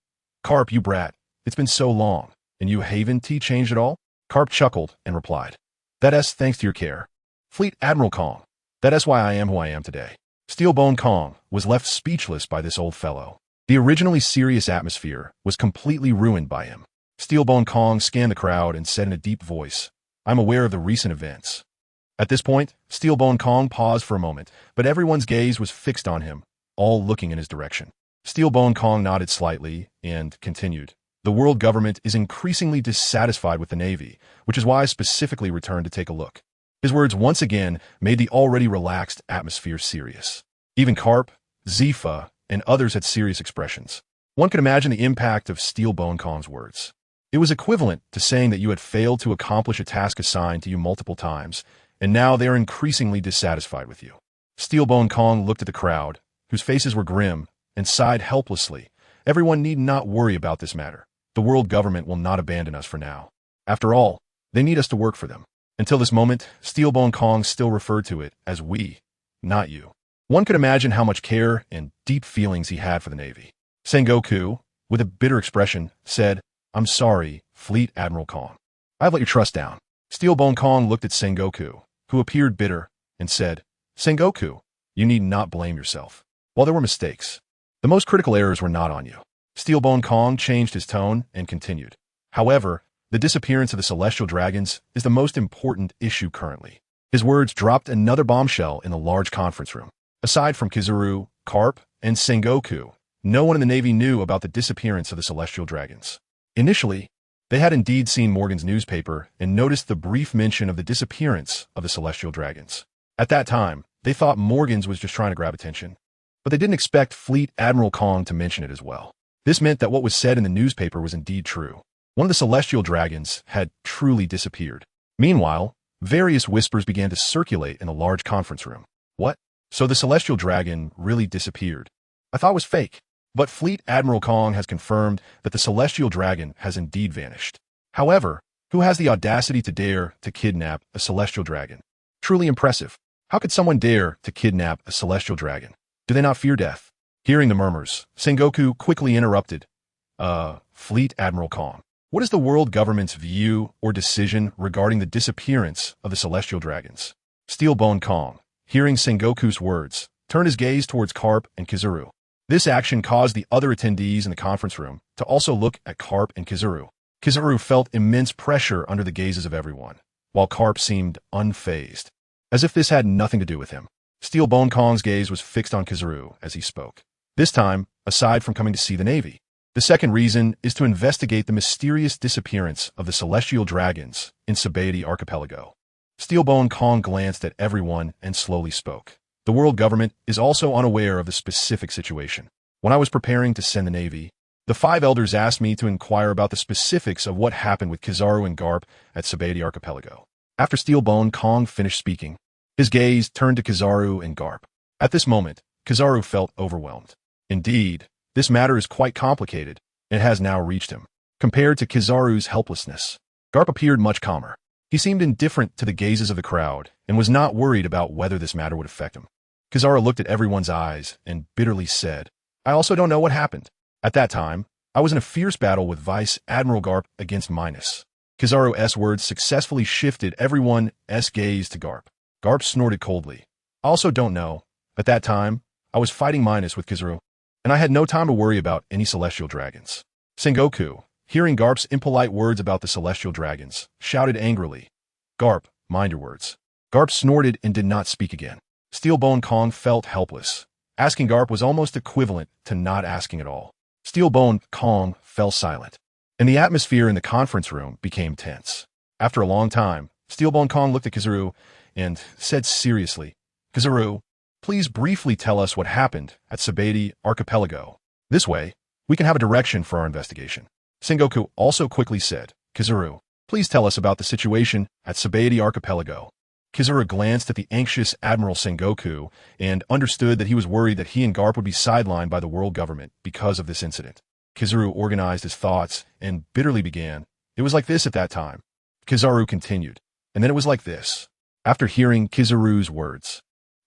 Carp, you brat, it's been so long, and you haven't changed at all? Carp chuckled and replied, That's thanks to your care. Fleet Admiral Kong, that's why I am who I am today. Steelbone Kong was left speechless by this old fellow. The originally serious atmosphere was completely ruined by him. Steelbone Kong scanned the crowd and said in a deep voice, I'm aware of the recent events. At this point, Steelbone Kong paused for a moment, but everyone's gaze was fixed on him, all looking in his direction. Steelbone Kong nodded slightly and continued, The world government is increasingly dissatisfied with the Navy, which is why I specifically returned to take a look. His words once again made the already relaxed atmosphere serious. Even Carp, Zifa, and others had serious expressions. One could imagine the impact of Steelbone Kong's words. It was equivalent to saying that you had failed to accomplish a task assigned to you multiple times, and now they are increasingly dissatisfied with you. Steelbone Kong looked at the crowd, whose faces were grim, and sighed helplessly. Everyone need not worry about this matter. The world government will not abandon us for now. After all, they need us to work for them. Until this moment, Steelbone Kong still referred to it as we, not you. One could imagine how much care and deep feelings he had for the Navy. Sengoku, with a bitter expression, said, I'm sorry, Fleet Admiral Kong. I've let your trust down. Steelbone Kong looked at Sengoku, who appeared bitter, and said, Sengoku, you need not blame yourself. While there were mistakes, the most critical errors were not on you. Steelbone Kong changed his tone and continued. However, the disappearance of the celestial dragons is the most important issue currently. His words dropped another bombshell in the large conference room. Aside from Kizaru, Carp, and Sengoku, no one in the Navy knew about the disappearance of the celestial dragons. Initially, they had indeed seen Morgan's newspaper and noticed the brief mention of the disappearance of the celestial dragons. At that time, they thought Morgan's was just trying to grab attention, but they didn't expect Fleet Admiral Kong to mention it as well. This meant that what was said in the newspaper was indeed true. One of the celestial dragons had truly disappeared. Meanwhile, various whispers began to circulate in the large conference room. What? So the celestial dragon really disappeared? I thought it was fake. But Fleet Admiral Kong has confirmed that the celestial dragon has indeed vanished. However, who has the audacity to dare to kidnap a celestial dragon? Truly impressive. How could someone dare to kidnap a celestial dragon? Do they not fear death? Hearing the murmurs, Sengoku quickly interrupted. Fleet Admiral Kong, what is the world government's view or decision regarding the disappearance of the celestial dragons? Steelbone Kong, hearing Sengoku's words, turned his gaze towards Carp and Kizaru. This action caused the other attendees in the conference room to also look at Carp and Kizaru. Kizaru felt immense pressure under the gazes of everyone, while Carp seemed unfazed, as if this had nothing to do with him. Steelbone Kong's gaze was fixed on Kizaru as he spoke. This time, aside from coming to see the Navy, the second reason is to investigate the mysterious disappearance of the celestial dragons in Sabaody Archipelago. Steelbone Kong glanced at everyone and slowly spoke. The world government is also unaware of the specific situation. When I was preparing to send the Navy, the 5 elders asked me to inquire about the specifics of what happened with Kizaru and Garp at Sabaody Archipelago. After Steelbone Kong finished speaking, his gaze turned to Kizaru and Garp. At this moment, Kizaru felt overwhelmed. Indeed, this matter is quite complicated, and has now reached him. Compared to Kizaru's helplessness, Garp appeared much calmer. He seemed indifferent to the gazes of the crowd and was not worried about whether this matter would affect him. Kizaru looked at everyone's eyes and bitterly said, I also don't know what happened. At that time, I was in a fierce battle with Vice Admiral Garp against Minos. Kizaru's words successfully shifted everyone's gaze to Garp. Garp snorted coldly. I also don't know. At that time, I was fighting Minos with Kizaru, and I had no time to worry about any celestial dragons. Sengoku, hearing Garp's impolite words about the celestial dragons, shouted angrily, "Garp, mind your words." Garp snorted and did not speak again. Steelbone Kong felt helpless. Asking Garp was almost equivalent to not asking at all. Steelbone Kong fell silent, and the atmosphere in the conference room became tense. After a long time, Steelbone Kong looked at Kizaru and said seriously, "Kizaru, please briefly tell us what happened at Sabati Archipelago. This way, we can have a direction for our investigation." Sengoku also quickly said, "Kizaru, please tell us about the situation at Sabati Archipelago." Kizaru glanced at the anxious Admiral Sengoku and understood that he was worried that he and Garp would be sidelined by the world government because of this incident. Kizaru organized his thoughts and bitterly began, "It was like this at that time." Kizaru continued, "And then it was like this." After hearing Kizaru's words,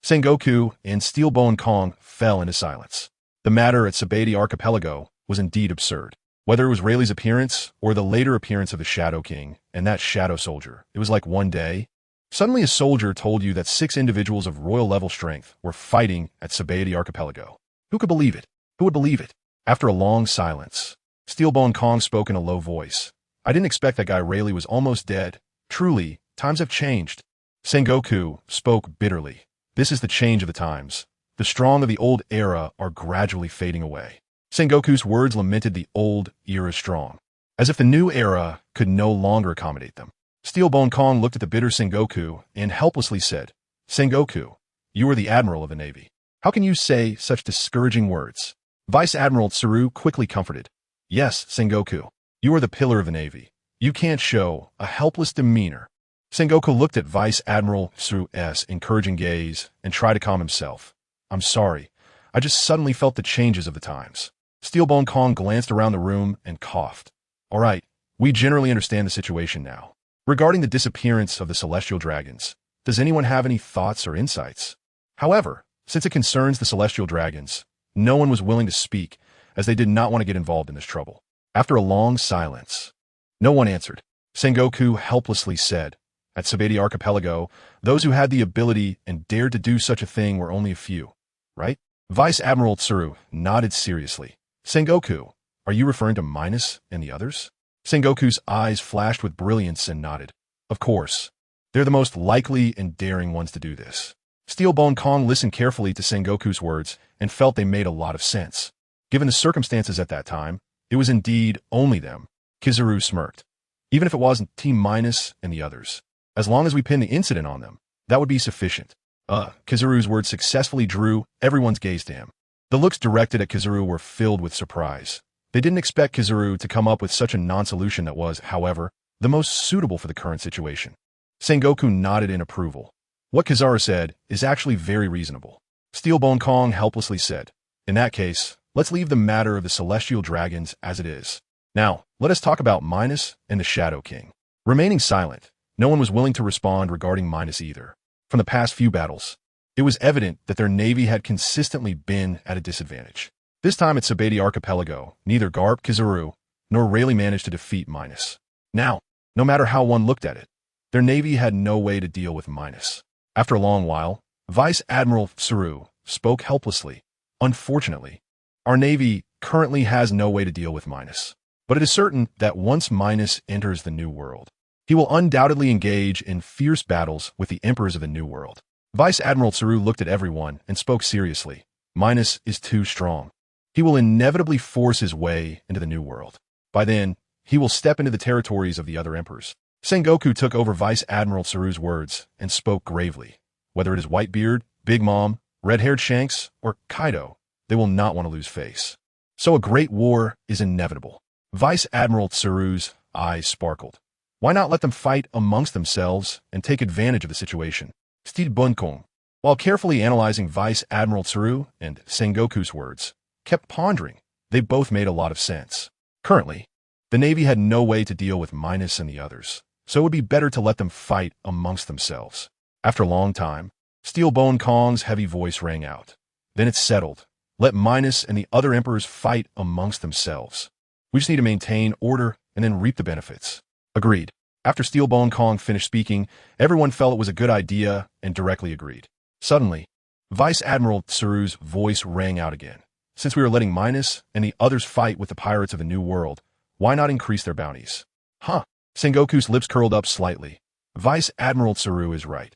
Sengoku and Steelbone Kong fell into silence. The matter at Sabati Archipelago was indeed absurd. Whether it was Rayleigh's appearance or the later appearance of the Shadow King and that Shadow Soldier, it was like one day, suddenly a soldier told you that 6 individuals of royal-level strength were fighting at Sabati Archipelago. Who could believe it? Who would believe it? After a long silence, Steelbone Kong spoke in a low voice. "I didn't expect that guy Rayleigh was almost dead. Truly, times have changed." Sengoku spoke bitterly. "This is the change of the times. The strong of the old era are gradually fading away." Sengoku's words lamented the old era strong, as if the new era could no longer accommodate them. Steelbone Kong looked at the bitter Sengoku and helplessly said, "Sengoku, you are the Admiral of the Navy. How can you say such discouraging words?" Vice Admiral Tsuru quickly comforted, "Yes, Sengoku, you are the pillar of the Navy. You can't show a helpless demeanor." Sengoku looked at Vice Admiral Tsuru's encouraging gaze and tried to calm himself. "I'm sorry. I just suddenly felt the changes of the times." Steelbone Kong glanced around the room and coughed. "All right, we generally understand the situation now. Regarding the disappearance of the celestial dragons, does anyone have any thoughts or insights? However, since it concerns the celestial dragons, no one was willing to speak, as they did not want to get involved in this trouble. After a long silence, no one answered. Sengoku helplessly said, "At Sabati Archipelago, those who had the ability and dared to do such a thing were only a few, right?" Vice Admiral Tsuru nodded seriously. "Sengoku, are you referring to Minos and the others?" Sengoku's eyes flashed with brilliance and nodded. "Of course. They're the most likely and daring ones to do this." Steelbone Kong listened carefully to Sengoku's words and felt they made a lot of sense. Given the circumstances at that time, it was indeed only them. Kizaru smirked. "Even if it wasn't Team Minos and the others, as long as we pin the incident on them, that would be sufficient." Kizaru's words successfully drew everyone's gaze to him. The looks directed at Kizaru were filled with surprise. They didn't expect Kizaru to come up with such a non-solution that was, however, the most suitable for the current situation. Sengoku nodded in approval. "What Kizaru said is actually very reasonable." Steelbone Kong helplessly said, "In that case, let's leave the matter of the celestial dragons as it is. Now, let us talk about Minos and the Shadow King." Remaining silent, no one was willing to respond regarding Minos either. From the past few battles, it was evident that their navy had consistently been at a disadvantage. This time at Sabati Archipelago, neither Garp, Kizaru, nor Rayleigh managed to defeat Minos. Now, no matter how one looked at it, their navy had no way to deal with Minos. After a long while, Vice Admiral Tsuru spoke helplessly. "Unfortunately, our navy currently has no way to deal with Minos. But it is certain that once Minos enters the New World, he will undoubtedly engage in fierce battles with the emperors of the New World." Vice Admiral Tsuru looked at everyone and spoke seriously. "Minos is too strong. He will inevitably force his way into the New World. By then, he will step into the territories of the other emperors." Sengoku took over Vice Admiral Tsuru's words and spoke gravely. "Whether it is Whitebeard, Big Mom, Red-Haired Shanks, or Kaido, they will not want to lose face. So a great war is inevitable." Vice Admiral Tsuru's eyes sparkled. "Why not let them fight amongst themselves and take advantage of the situation?" Steve Bunkong, while carefully analyzing Vice Admiral Tsuru and Sengoku's words, kept pondering. They both made a lot of sense. Currently, the Navy had no way to deal with Minos and the others, so it would be better to let them fight amongst themselves. After a long time, Steelbone Kong's heavy voice rang out. Then it settled, Let Minos and the other emperors fight amongst themselves. We just need to maintain order and then reap the benefits. Agreed. After Steelbone Kong finished speaking, everyone felt it was a good idea and directly agreed. Suddenly, Vice Admiral Tsuru's voice rang out again. Since we are letting Minos and the others fight with the pirates of the New World, why not increase their bounties? Huh. Sengoku's lips curled up slightly. Vice Admiral Tsuru is right.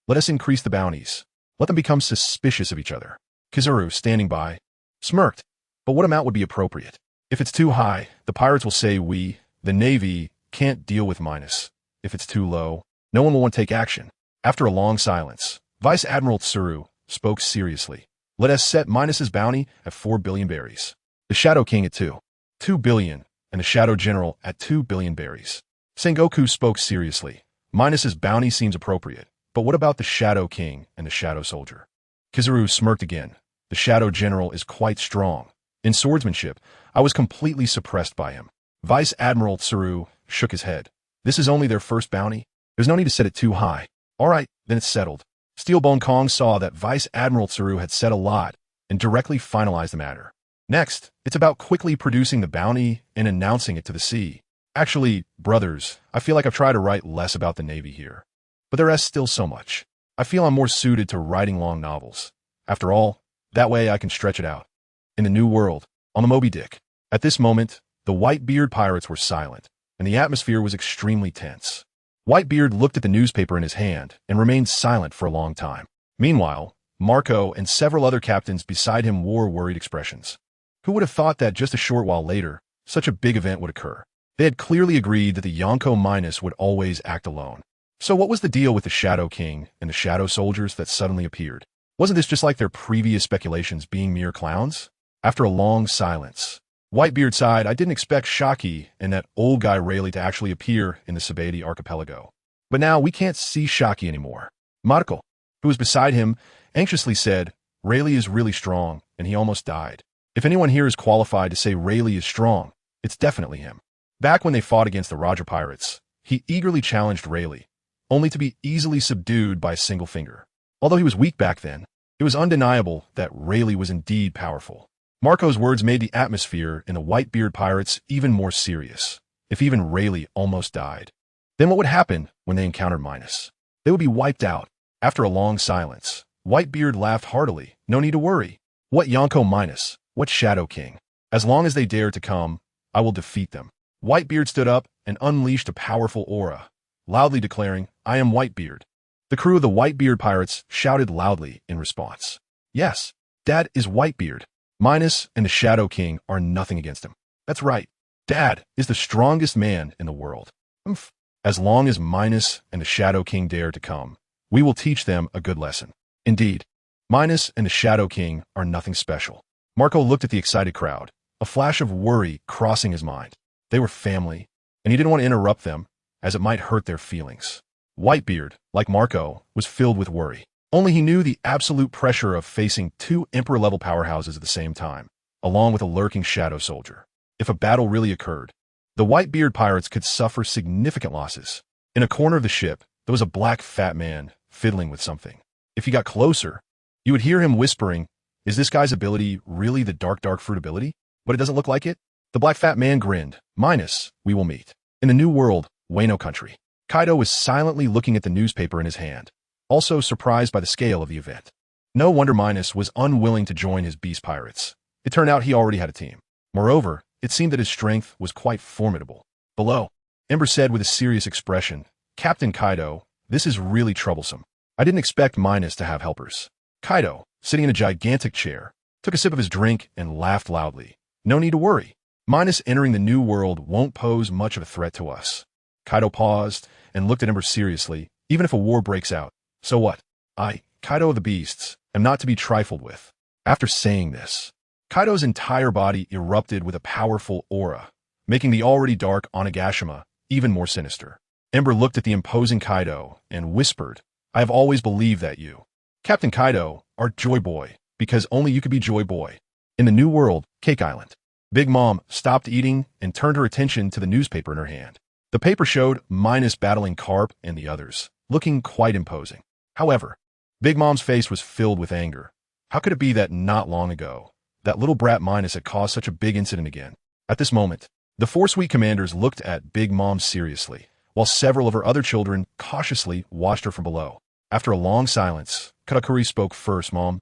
Let us increase the bounties. Let them become suspicious of each other. Kizuru, standing by, smirked. But what amount would be appropriate? If it's too high, the pirates will say we, the Navy, can't deal with Minos. If it's too low, no one will want to take action. After a long silence, Vice Admiral Tsuru spoke seriously. Let us set Minos's bounty at 4 billion berries. The Shadow King at 2 billion, and the Shadow General at 2 billion berries. Sengoku spoke seriously. Minos's bounty seems appropriate, but what about the Shadow King and the Shadow Soldier? Kizuru smirked again. The Shadow General is quite strong. In swordsmanship, I was completely suppressed by him. Vice Admiral Tsuru shook his head. This is only their first bounty. There's no need to set it too high. All right, then it's settled. Steelbone Kong saw that Vice Admiral Tsuru had said a lot and directly finalized the matter. Next, it's about quickly producing the bounty and announcing it to the sea. Actually, brothers, I feel like I've tried to write less about the Navy here. But there is still so much. I feel I'm more suited to writing long novels. After all, that way I can stretch it out. In the New World, on the Moby Dick. At this moment, the Whitebeard pirates were silent, and the atmosphere was extremely tense. Whitebeard looked at the newspaper in his hand and remained silent for a long time. Meanwhile, Marco and several other captains beside him wore worried expressions. Who would have thought that just a short while later, such a big event would occur? They had clearly agreed that the Yonko Minos would always act alone. So what was the deal with the Shadow King and the Shadow Soldiers that suddenly appeared? Wasn't this just like their previous speculations being mere clowns? After a long silence, Whitebeard sighed. I didn't expect Shaki and that old guy Rayleigh to actually appear in the Sabaody archipelago. But now we can't see Shaki anymore. Marco, who was beside him, anxiously said, Rayleigh is really strong, and he almost died. If anyone here is qualified to say Rayleigh is strong, it's definitely him. Back when they fought against the Roger Pirates, he eagerly challenged Rayleigh, only to be easily subdued by a single finger. Although he was weak back then, it was undeniable that Rayleigh was indeed powerful. Marco's words made the atmosphere in the Whitebeard pirates even more serious. If even Rayleigh almost died, then what would happen when they encountered Minos? They would be wiped out. After a long silence, Whitebeard laughed heartily. No need to worry. What Yonko Minos? What Shadow King? As long as they dare to come, I will defeat them. Whitebeard stood up and unleashed a powerful aura, loudly declaring, I am Whitebeard. The crew of the Whitebeard pirates shouted loudly in response. Yes, Dad is Whitebeard. Minos and the Shadow King are nothing against him. That's right. Dad is the strongest man in the world. As long as Minos and the Shadow King dare to come, we will teach them a good lesson. Indeed, Minos and the Shadow King are nothing special. Marco looked at the excited crowd, a flash of worry crossing his mind. They were family, and he didn't want to interrupt them, as it might hurt their feelings. Whitebeard, like Marco, was filled with worry. Only he knew the absolute pressure of facing two Emperor-level powerhouses at the same time, along with a lurking Shadow Soldier. If a battle really occurred, the Whitebeard pirates could suffer significant losses. In a corner of the ship, there was a black fat man fiddling with something. If you got closer, you would hear him whispering, is this guy's ability really the dark fruit ability? But it doesn't look like it. The black fat man grinned. Minos, we will meet. In the New World, Wano country. Kaido was silently looking at the newspaper in his hand, also surprised by the scale of the event. No wonder Minos was unwilling to join his beast pirates. It turned out he already had a team. Moreover, it seemed that his strength was quite formidable. Below, Ember said with a serious expression, Captain Kaido, this is really troublesome. I didn't expect Minos to have helpers. Kaido, sitting in a gigantic chair, took a sip of his drink and laughed loudly. No need to worry. Minos entering the New World won't pose much of a threat to us. Kaido paused and looked at Ember seriously. Even if a war breaks out, so what? I, Kaido of the Beasts, am not to be trifled with. After saying this, Kaido's entire body erupted with a powerful aura, making the already dark Onigashima even more sinister. Ember looked at the imposing Kaido and whispered, I have always believed that you, Captain Kaido, are Joy Boy, because only you could be Joy Boy. In the New World, Cake Island, Big Mom stopped eating and turned her attention to the newspaper in her hand. The paper showed Minos battling Carp and the others, looking quite imposing. However, Big Mom's face was filled with anger. How could it be that not long ago, That little brat Minos had caused such a big incident again. At this moment, the four sweet commanders looked at Big Mom seriously, while several of her other children cautiously watched her from below. After a long silence, Katakuri spoke first. Mom,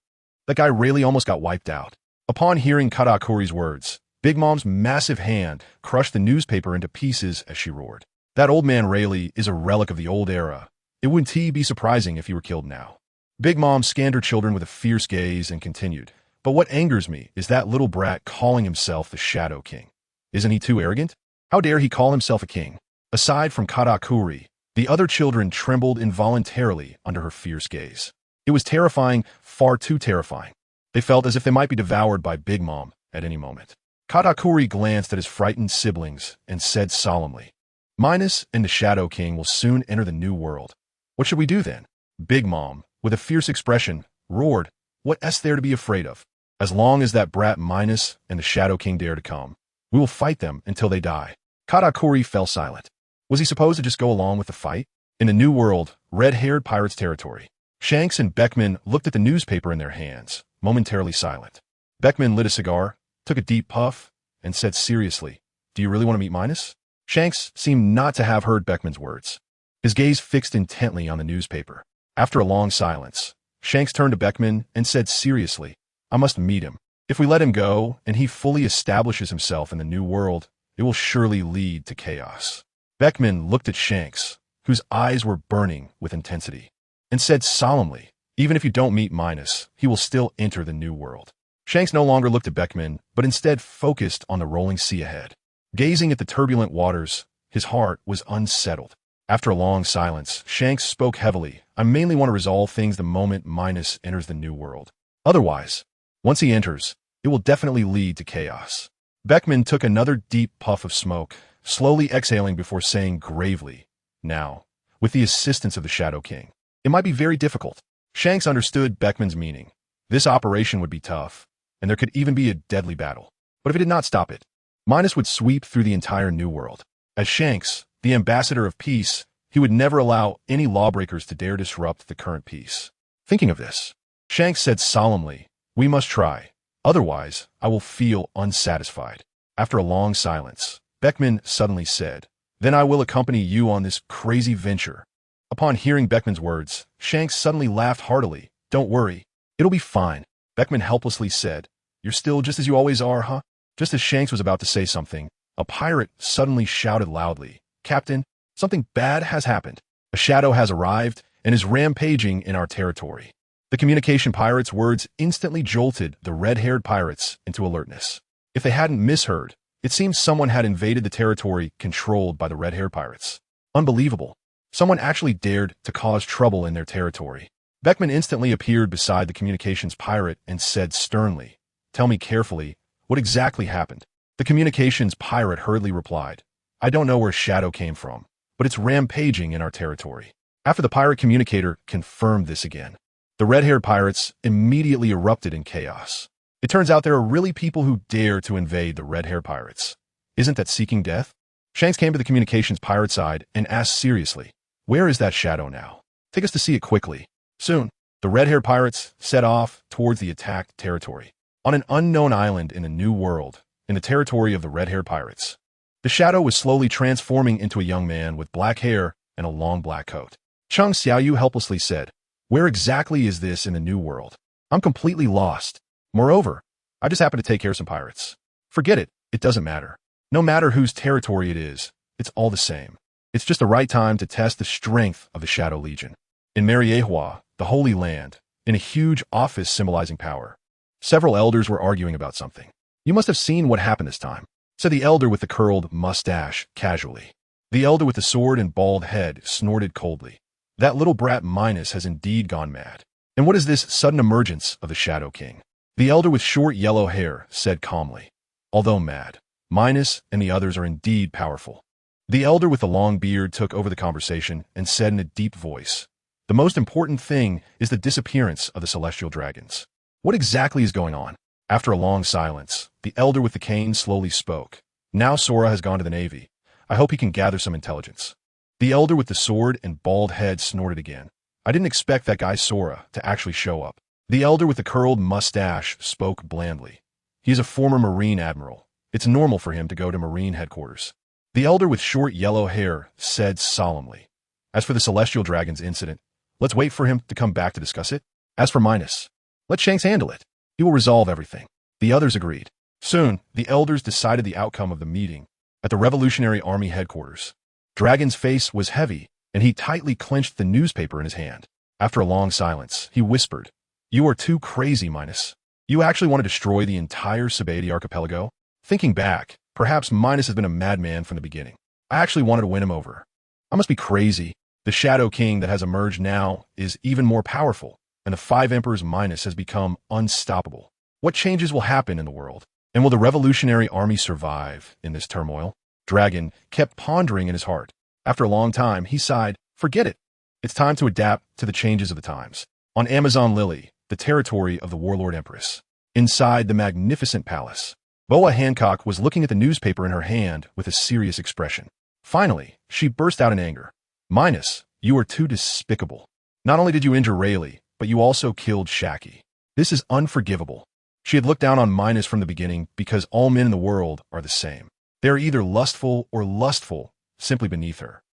that guy really almost got wiped out. Upon hearing Katakuri's words, Big Mom's massive hand crushed the newspaper into pieces as she roared. That old man Rayleigh is a relic of the old era. It wouldn't be surprising if he were killed now. Big Mom scanned her children with a fierce gaze and continued, but what angers me is that little brat calling himself the Shadow King. Isn't he too arrogant? How dare he call himself a king? Aside from Katakuri, the other children trembled involuntarily under her fierce gaze. It was terrifying, far too terrifying. They felt as if they might be devoured by Big Mom at any moment. Katakuri glanced at his frightened siblings and said solemnly, Minos and the Shadow King will soon enter the new world. What should we do then? Big Mom, with a fierce expression, roared, What's there to be afraid of? As long as that brat Minos and the Shadow King dare to come, we will fight them until they die. Katakuri fell silent. Was he supposed to just go along with the fight? In the new world, red-haired pirates' territory, Shanks and Beckman looked at the newspaper in their hands, momentarily silent. Beckman lit a cigar, took a deep puff, and said seriously, Do you really want to meet Minos? Shanks seemed not to have heard Beckman's words. His gaze fixed intently on the newspaper. After a long silence, Shanks turned to Beckman and said seriously, I must meet him. If we let him go and he fully establishes himself in the new world, it will surely lead to chaos. Beckman looked at Shanks, whose eyes were burning with intensity, and said solemnly, Even if you don't meet Minos, he will still enter the new world. Shanks no longer looked at Beckman, but instead focused on the rolling sea ahead. Gazing at the turbulent waters, his heart was unsettled. After a long silence, Shanks spoke heavily. I mainly want to resolve things the moment Minos enters the new world. Otherwise, once he enters, it will definitely lead to chaos. Beckman took another deep puff of smoke, slowly exhaling before saying gravely, Now, with the assistance of the Shadow King, it might be very difficult. Shanks understood Beckman's meaning. This operation would be tough, and there could even be a deadly battle. But if it did not stop it, Minos would sweep through the entire new world. As Shanks, the ambassador of peace, he would never allow any lawbreakers to dare disrupt the current peace. Thinking of this, Shanks said solemnly, We must try. Otherwise, I will feel unsatisfied. After a long silence, Beckman suddenly said, Then I will accompany you on this crazy venture. Upon hearing Beckman's words, Shanks suddenly laughed heartily. Don't worry, it'll be fine. Beckman helplessly said, You're still just as you always are, huh? Just as Shanks was about to say something, a pirate suddenly shouted loudly, Captain, something bad has happened. A shadow has arrived and is rampaging in our territory. The communication pirate's words instantly jolted the red-haired pirates into alertness. If they hadn't misheard, it seems someone had invaded the territory controlled by the red-haired pirates. Unbelievable. Someone actually dared to cause trouble in their territory. Beckman instantly appeared beside the communications pirate and said sternly, Tell me carefully, what exactly happened? The communications pirate hurriedly replied, I don't know where Shadow came from, but it's rampaging in our territory. After the pirate communicator confirmed this again, the red-haired pirates immediately erupted in chaos. It turns out there are really people who dare to invade the red-haired pirates. Isn't that seeking death? Shanks came to the communications pirate side and asked seriously, Where is that shadow now? Take us to see it quickly. Soon, the red-haired pirates set off towards the attacked territory. On an unknown island in the New World, in the territory of the red-haired pirates, the shadow was slowly transforming into a young man with black hair and a long black coat. Chung Xiaoyu helplessly said, Where exactly is this in the New World? I'm completely lost. Moreover, I just happened to take care of some pirates. Forget it, it doesn't matter. No matter whose territory it is, it's all the same. It's just the right time to test the strength of the Shadow Legion. In Mariehua, the Holy Land, in a huge office symbolizing power, several elders were arguing about something. You must have seen what happened this time, said the elder with the curled mustache casually. The elder with the sword and bald head snorted coldly. That little brat Minos has indeed gone mad. And what is this sudden emergence of the Shadow King? The elder with short yellow hair said calmly, Although mad, Minos and the others are indeed powerful. The elder with the long beard took over the conversation and said in a deep voice, The most important thing is the disappearance of the celestial dragons. What exactly is going on? After a long silence, the elder with the cane slowly spoke. Now Sora has gone to the Navy. I hope he can gather some intelligence. The elder with the sword and bald head snorted again. I didn't expect that guy Sora to actually show up. The elder with the curled mustache spoke blandly. He is a former Marine admiral. It's normal for him to go to Marine headquarters. The elder with short yellow hair said solemnly. As for the Celestial Dragon's incident, let's wait for him to come back to discuss it. As for Minos, let Shanks handle it. He will resolve everything. The others agreed. Soon, the elders decided the outcome of the meeting at the Revolutionary Army headquarters. Dragon's face was heavy, and he tightly clenched the newspaper in his hand. After a long silence, he whispered, "You are too crazy, Minos. You actually want to destroy the entire Sabadi archipelago?" Thinking back, perhaps Minos has been a madman from the beginning. I actually wanted to win him over. I must be crazy. The Shadow King that has emerged now is even more powerful, and the Five Emperors Minos has become unstoppable. What changes will happen in the world? And will the Revolutionary Army survive in this turmoil? Dragon kept pondering in his heart. After a long time, he sighed, "Forget it. It's time to adapt to the changes of the times." On Amazon Lily, the territory of the Warlord Empress. Inside the magnificent palace, Boa Hancock was looking at the newspaper in her hand with a serious expression. Finally, she burst out in anger. "Minos, you are too despicable. Not only did you injure Rayleigh, but you also killed Shaki. This is unforgivable." She had looked down on Minos from the beginning because all men in the world are the same. They are either lustful or lustful, simply beneath her.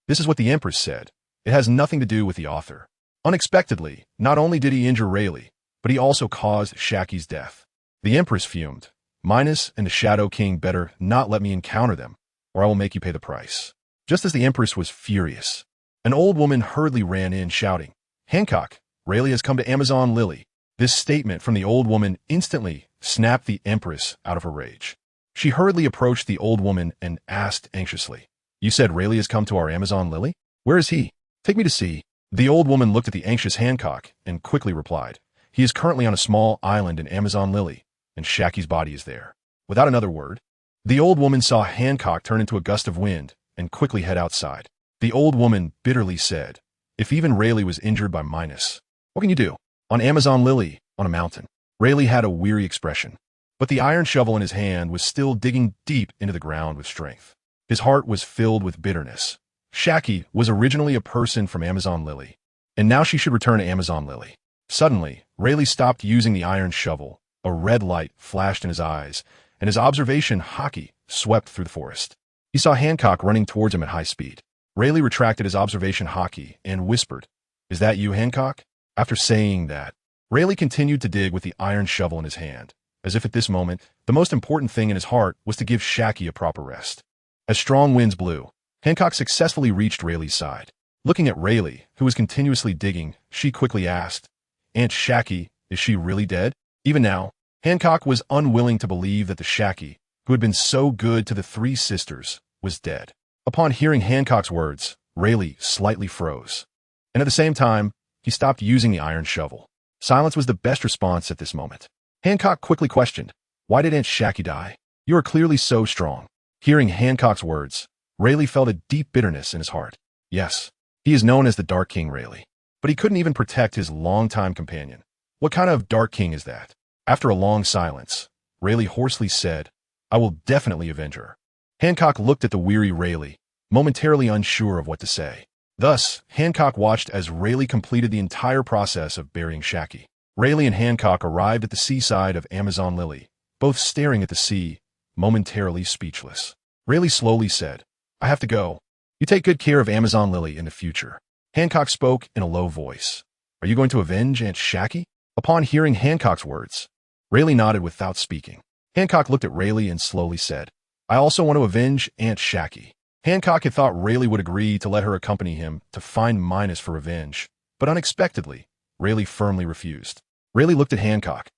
This is what the Empress said. It has nothing to do with the author. Unexpectedly, not only did he injure Rayleigh, but he also caused Shaki's death. The Empress fumed. "Minos and the Shadow King better not let me encounter them, or I will make you pay the price." Just as the Empress was furious, an old woman hurriedly ran in, shouting, "Hancock, Rayleigh has come to Amazon Lily." This statement from the old woman instantly snapped the Empress out of her rage. She hurriedly approached the old woman and asked anxiously, "You said Rayleigh has come to our Amazon Lily? Where is he? Take me to see." The old woman looked at the anxious Hancock and quickly replied, "He is currently on a small island in Amazon Lily, and Shaki's body is there." Without another word, the old woman saw Hancock turn into a gust of wind and quickly head outside. The old woman bitterly said, "If even Rayleigh was injured by Minos, what can you do?" On Amazon Lily, on a mountain, Rayleigh had a weary expression, but the iron shovel in his hand was still digging deep into the ground with strength. His heart was filled with bitterness. Shaki was originally a person from Amazon Lily, and now she should return to Amazon Lily. Suddenly, Rayleigh stopped using the iron shovel. A red light flashed in his eyes, and his observation haki swept through the forest. He saw Hancock running towards him at high speed. Rayleigh retracted his observation haki and whispered, "Is that you, Hancock?" After saying that, Rayleigh continued to dig with the iron shovel in his hand, as if at this moment, the most important thing in his heart was to give Shaki a proper rest. As strong winds blew, Hancock successfully reached Rayleigh's side. Looking at Rayleigh, who was continuously digging, she quickly asked, "Aunt Shaki, is she really dead?" Even now, Hancock was unwilling to believe that the Shaki, who had been so good to the three sisters, was dead. Upon hearing Hancock's words, Rayleigh slightly froze, and at the same time, he stopped using the iron shovel. Silence was the best response at this moment. Hancock quickly questioned, "Why did Aunt Shaki die? You are clearly so strong." Hearing Hancock's words, Rayleigh felt a deep bitterness in his heart. Yes, he is known as the Dark King Rayleigh, but he couldn't even protect his longtime companion. What kind of Dark King is that? After a long silence, Rayleigh hoarsely said, "I will definitely avenge her." Hancock looked at the weary Rayleigh, momentarily unsure of what to say. Thus, Hancock watched as Rayleigh completed the entire process of burying Shaki. Rayleigh and Hancock arrived at the seaside of Amazon Lily, both staring at the sea, momentarily speechless. Rayleigh slowly said, "I have to go. You take good care of Amazon Lily in the future." Hancock spoke in a low voice. "Are you going to avenge Aunt Shaki?" Upon hearing Hancock's words, Rayleigh nodded without speaking. Hancock looked at Rayleigh and slowly said, "I also want to avenge Aunt Shaki." Hancock had thought Rayleigh would agree to let her accompany him to find Minos for revenge, but unexpectedly, Rayleigh firmly refused. Rayleigh looked at Hancock,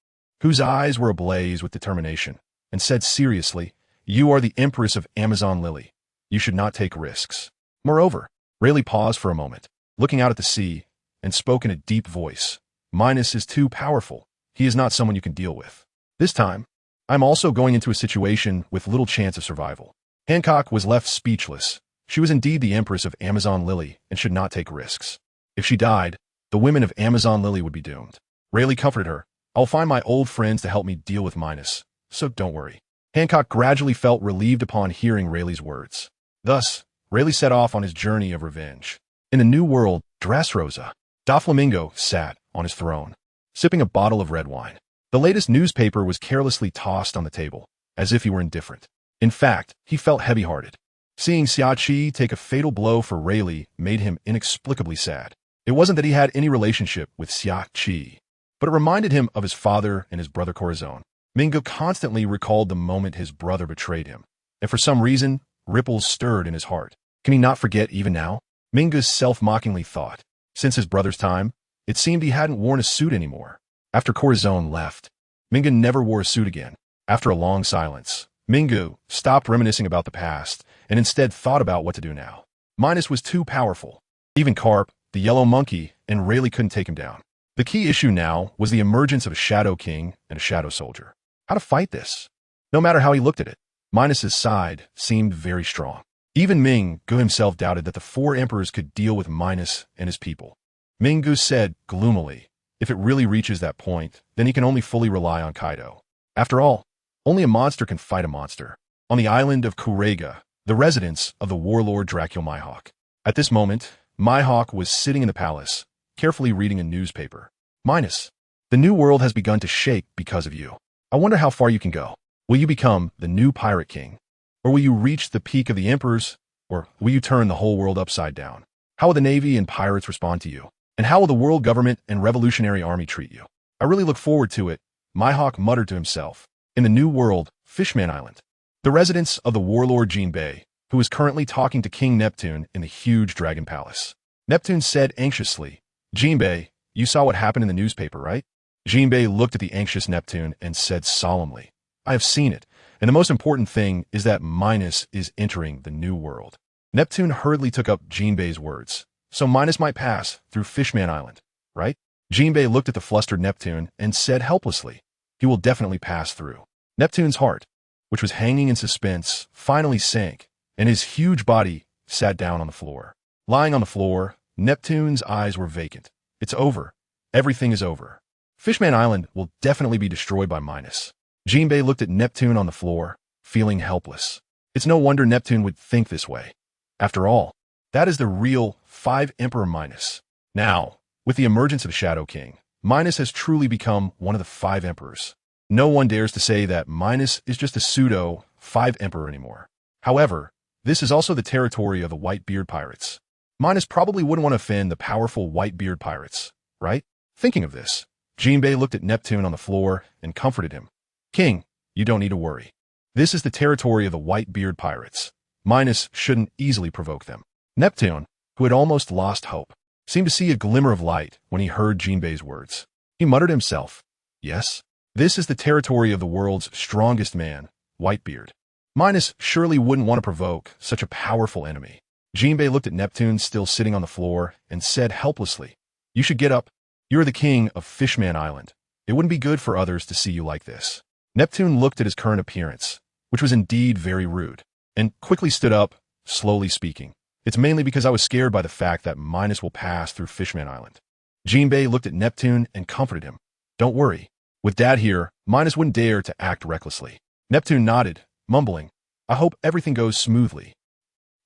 whose eyes were ablaze with determination, and said seriously, "You are the Empress of Amazon Lily. You should not take risks." Moreover, Rayleigh paused for a moment, looking out at the sea, and spoke in a deep voice. "Minos is too powerful. He is not someone you can deal with. This time, I'm also going into a situation with little chance of survival." Hancock was left speechless. She was indeed the Empress of Amazon Lily and should not take risks. If she died, the women of Amazon Lily would be doomed. Rayleigh comforted her, "I'll find my old friends to help me deal with Minos, so don't worry." Hancock gradually felt relieved upon hearing Rayleigh's words. Thus, Rayleigh set off on his journey of revenge. In the New World, Dressrosa, Doflamingo sat on his throne, sipping a bottle of red wine. The latest newspaper was carelessly tossed on the table, as if he were indifferent. In fact, he felt heavy-hearted. Seeing Xiaoqi take a fatal blow for Rayleigh made him inexplicably sad. It wasn't that he had any relationship with Xiaoqi, but it reminded him of his father and his brother Corazon. Mingo constantly recalled the moment his brother betrayed him, and for some reason, ripples stirred in his heart. Can he not forget even now? Mingo self-mockingly thought. Since his brother's time, it seemed he hadn't worn a suit anymore. After Corazon left, Mingo never wore a suit again. After a long silence, Mingo stopped reminiscing about the past and instead thought about what to do now. Minos was too powerful. Even Carp, the yellow monkey, and Rayleigh couldn't take him down. The key issue now was the emergence of a Shadow King and a Shadow Soldier. How to fight this? No matter how he looked at it, Minos' side seemed very strong. Even Mingo himself doubted that the four emperors could deal with Minos and his people. Mingo said gloomily, if it really reaches that point, then he can only fully rely on Kaido. After all, only a monster can fight a monster. On the island of Kurega, the residence of the warlord Dracula Mihawk. At this moment, Mihawk was sitting in the palace, carefully reading a newspaper. Minos, the new world has begun to shake because of you. I wonder how far you can go. Will you become the new pirate king? Or will you reach the peak of the emperors? Or will you turn the whole world upside down? How will the navy and pirates respond to you? And how will the world government and revolutionary army treat you? I really look forward to it, Mihawk muttered to himself. In the new world, Fishman Island, the residence of the warlord Jinbei, who is currently talking to King Neptune in the huge dragon palace. Neptune said anxiously, Jinbei, you saw what happened in the newspaper, right? Jinbei looked at the anxious Neptune and said solemnly, I have seen it, and the most important thing is that Minos is entering the new world. Neptune hurriedly took up Jinbei's words. So Minos might pass through Fishman Island, right? Jinbei looked at the flustered Neptune and said helplessly, he will definitely pass through. Neptune's heart, which was hanging in suspense, finally sank, and his huge body sat down on the floor. Lying on the floor, Neptune's eyes were vacant. It's over. Everything is over. Fishman Island will definitely be destroyed by Minos. Jinbei looked at Neptune on the floor, feeling helpless. It's no wonder Neptune would think this way. After all, that is the real 5 Emperor Minos. Now, with the emergence of Shadow King, Minos has truly become one of the 5 Emperors. No one dares to say that Minos is just a pseudo 5 Emperor anymore. However, this is also the territory of the Whitebeard Pirates. Minos probably wouldn't want to offend the powerful Whitebeard Pirates, right? Thinking of this, Jinbei looked at Neptune on the floor and comforted him. King, you don't need to worry. This is the territory of the Whitebeard Pirates. Minos shouldn't easily provoke them. Neptune, who had almost lost hope, seemed to see a glimmer of light when he heard Jinbei's words. He muttered to himself, yes, this is the territory of the world's strongest man, Whitebeard. Minos surely wouldn't want to provoke such a powerful enemy. Jinbei looked at Neptune still sitting on the floor and said helplessly, you should get up. You are the king of Fishman Island. It wouldn't be good for others to see you like this. Neptune looked at his current appearance, which was indeed very rude, and quickly stood up, slowly speaking. It's mainly because I was scared by the fact that Minos will pass through Fishman Island. Jinbei looked at Neptune and comforted him. Don't worry. With Dad here, Minos wouldn't dare to act recklessly. Neptune nodded, mumbling, I hope everything goes smoothly.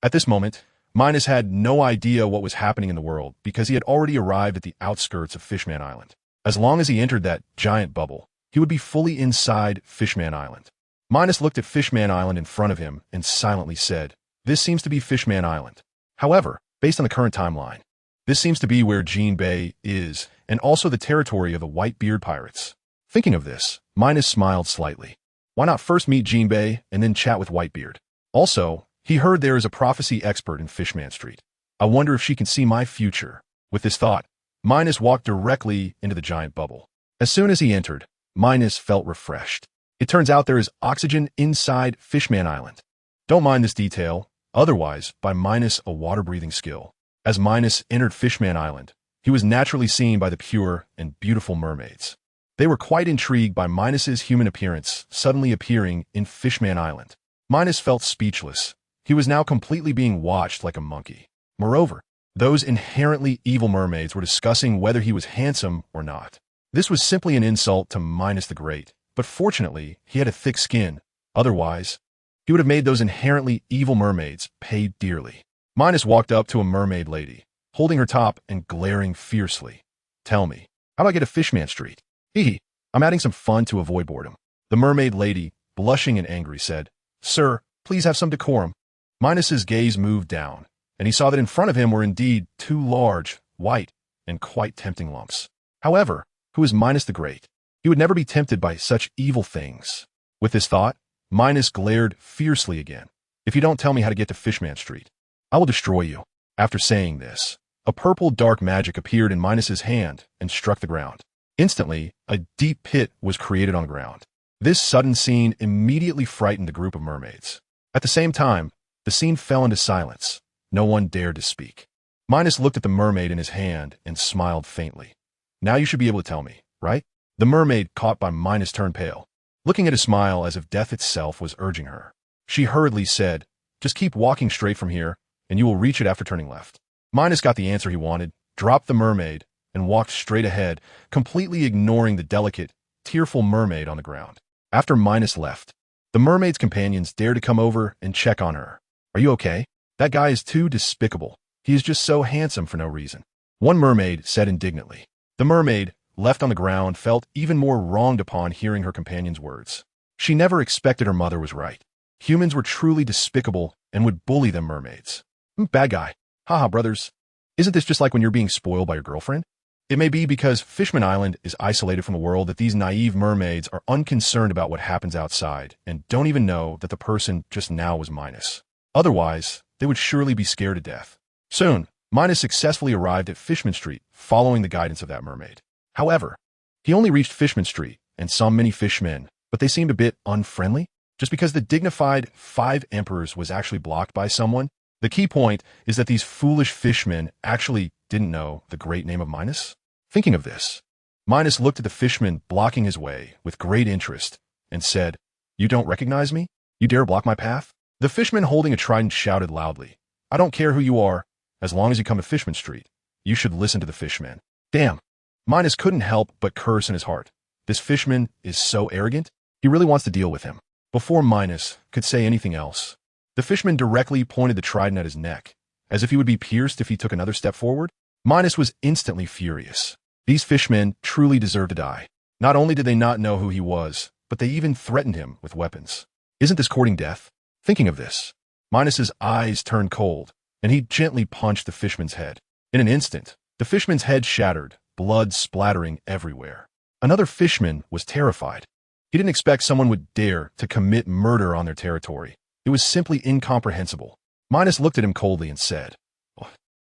At this moment, Minos had no idea what was happening in the world because he had already arrived at the outskirts of Fishman Island. As long as he entered that giant bubble, he would be fully inside Fishman Island. Minos looked at Fishman Island in front of him and silently said, this seems to be Fishman Island. However, based on the current timeline, this seems to be where Jinbei is and also the territory of the Whitebeard Pirates. Thinking of this, Minos smiled slightly. Why not first meet Jinbei and then chat with Whitebeard? Also, he heard there is a prophecy expert in Fishman Street. I wonder if she can see my future. With this thought, Minos walked directly into the giant bubble. As soon as he entered, Minos felt refreshed. It turns out there is oxygen inside Fishman Island. Don't mind this detail, otherwise by Minos a water-breathing skill. As Minos entered Fishman Island, he was naturally seen by the pure and beautiful mermaids. They were quite intrigued by Minos's human appearance suddenly appearing in Fishman Island. Minos felt speechless. He was now completely being watched like a monkey. Moreover, those inherently evil mermaids were discussing whether he was handsome or not. This was simply an insult to Minos the Great, but fortunately, he had a thick skin. Otherwise, he would have made those inherently evil mermaids pay dearly. Minos walked up to a mermaid lady, holding her top and glaring fiercely. Tell me, how do I get to Fishman Street? Hee hee. I'm adding some fun to avoid boredom. The mermaid lady, blushing and angry, said, Sir, please have some decorum. Minos's gaze moved down, and he saw that in front of him were indeed two large, white, and quite tempting lumps. However, who is Minos the Great? He would never be tempted by such evil things. With this thought, Minos glared fiercely again. If you don't tell me how to get to Fishman Street, I will destroy you. After saying this, a purple dark magic appeared in Minos's hand and struck the ground. Instantly, a deep pit was created on the ground. This sudden scene immediately frightened the group of mermaids. At the same time, the scene fell into silence. No one dared to speak. Minos looked at the mermaid in his hand and smiled faintly. Now you should be able to tell me, right? The mermaid, caught by Minos, turned pale, looking at his smile as if death itself was urging her. She hurriedly said, Just keep walking straight from here, and you will reach it after turning left. Minos got the answer he wanted, dropped the mermaid, and walked straight ahead, completely ignoring the delicate, tearful mermaid on the ground. After Minos left, the mermaid's companions dared to come over and check on her. Are you okay? That guy is too despicable. He is just so handsome for no reason. One mermaid said indignantly. The mermaid, left on the ground, felt even more wronged upon hearing her companion's words. She never expected her mother was right. Humans were truly despicable and would bully them mermaids. Bad guy. Haha, brothers. Isn't this just like when you're being spoiled by your girlfriend? It may be because Fishman Island is isolated from the world that these naive mermaids are unconcerned about what happens outside and don't even know that the person just now was Minos. Otherwise, they would surely be scared to death. Soon, Minos successfully arrived at Fishman Street, following the guidance of that mermaid. However, he only reached Fishman Street and saw many fishmen, but they seemed a bit unfriendly. Just because the dignified 5 emperors was actually blocked by someone, the key point is that these foolish fishmen actually didn't know the great name of Minos. Thinking of this, Minos looked at the fishmen blocking his way with great interest and said, You don't recognize me? You dare block my path? The fishman holding a trident shouted loudly, I don't care who you are, as long as you come to Fishman Street. You should listen to the fishmen. Damn. Minos couldn't help but curse in his heart. This fishman is so arrogant, he really wants to deal with him. Before Minos could say anything else, the fishman directly pointed the trident at his neck, as if he would be pierced if he took another step forward. Minos was instantly furious. These fishmen truly deserved to die. Not only did they not know who he was, but they even threatened him with weapons. Isn't this courting death? Thinking of this, Minos's eyes turned cold, and he gently punched the fishman's head. In an instant, the fishman's head shattered, blood splattering everywhere. Another fishman was terrified. He didn't expect someone would dare to commit murder on their territory. It was simply incomprehensible. Minos looked at him coldly and said,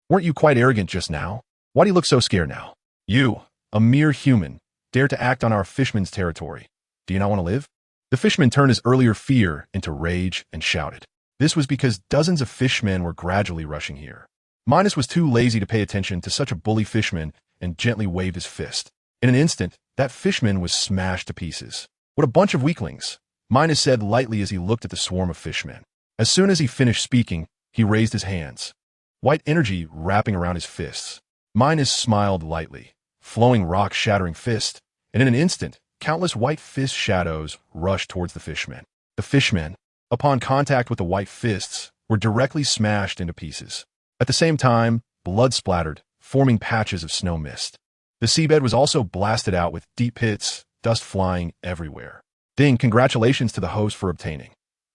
Weren't you quite arrogant just now? Why do you look so scared now? You, a mere human, dare to act on our fishman's territory. Do you not want to live? The fishman turned his earlier fear into rage and shouted. This was because dozens of fishmen were gradually rushing here. Minos was too lazy to pay attention to such a bully fishman and gently waved his fist. In an instant, that fishman was smashed to pieces. What a bunch of weaklings, Minos said lightly as he looked at the swarm of fishmen. As soon as he finished speaking, he raised his hands, white energy wrapping around his fists. Minos smiled lightly, flowing rock-shattering fist, and in an instant, countless white fist shadows rushed towards the fishmen. The fishmen, upon contact with the white fists, were directly smashed into pieces. At the same time, blood splattered, forming patches of snow mist. The seabed was also blasted out with deep pits, dust flying everywhere. Ding, congratulations to the host for obtaining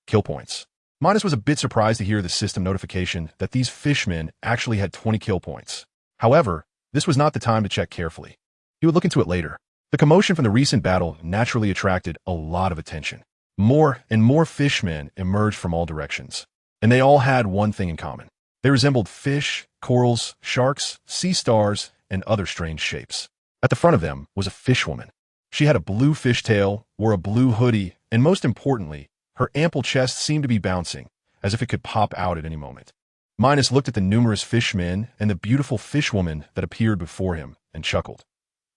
kill points. Minos was a bit surprised to hear the system notification that these fishmen actually had 20 kill points. However, this was not the time to check carefully. He would look into it later. The commotion from the recent battle naturally attracted a lot of attention. More and more fishmen emerged from all directions, and they all had one thing in common. They resembled fish, corals, sharks, sea stars, and other strange shapes. At the front of them was a fishwoman. She had a blue fishtail, wore a blue hoodie, and most importantly, her ample chest seemed to be bouncing, as if it could pop out at any moment. Minos looked at the numerous fishmen and the beautiful fishwoman that appeared before him and chuckled.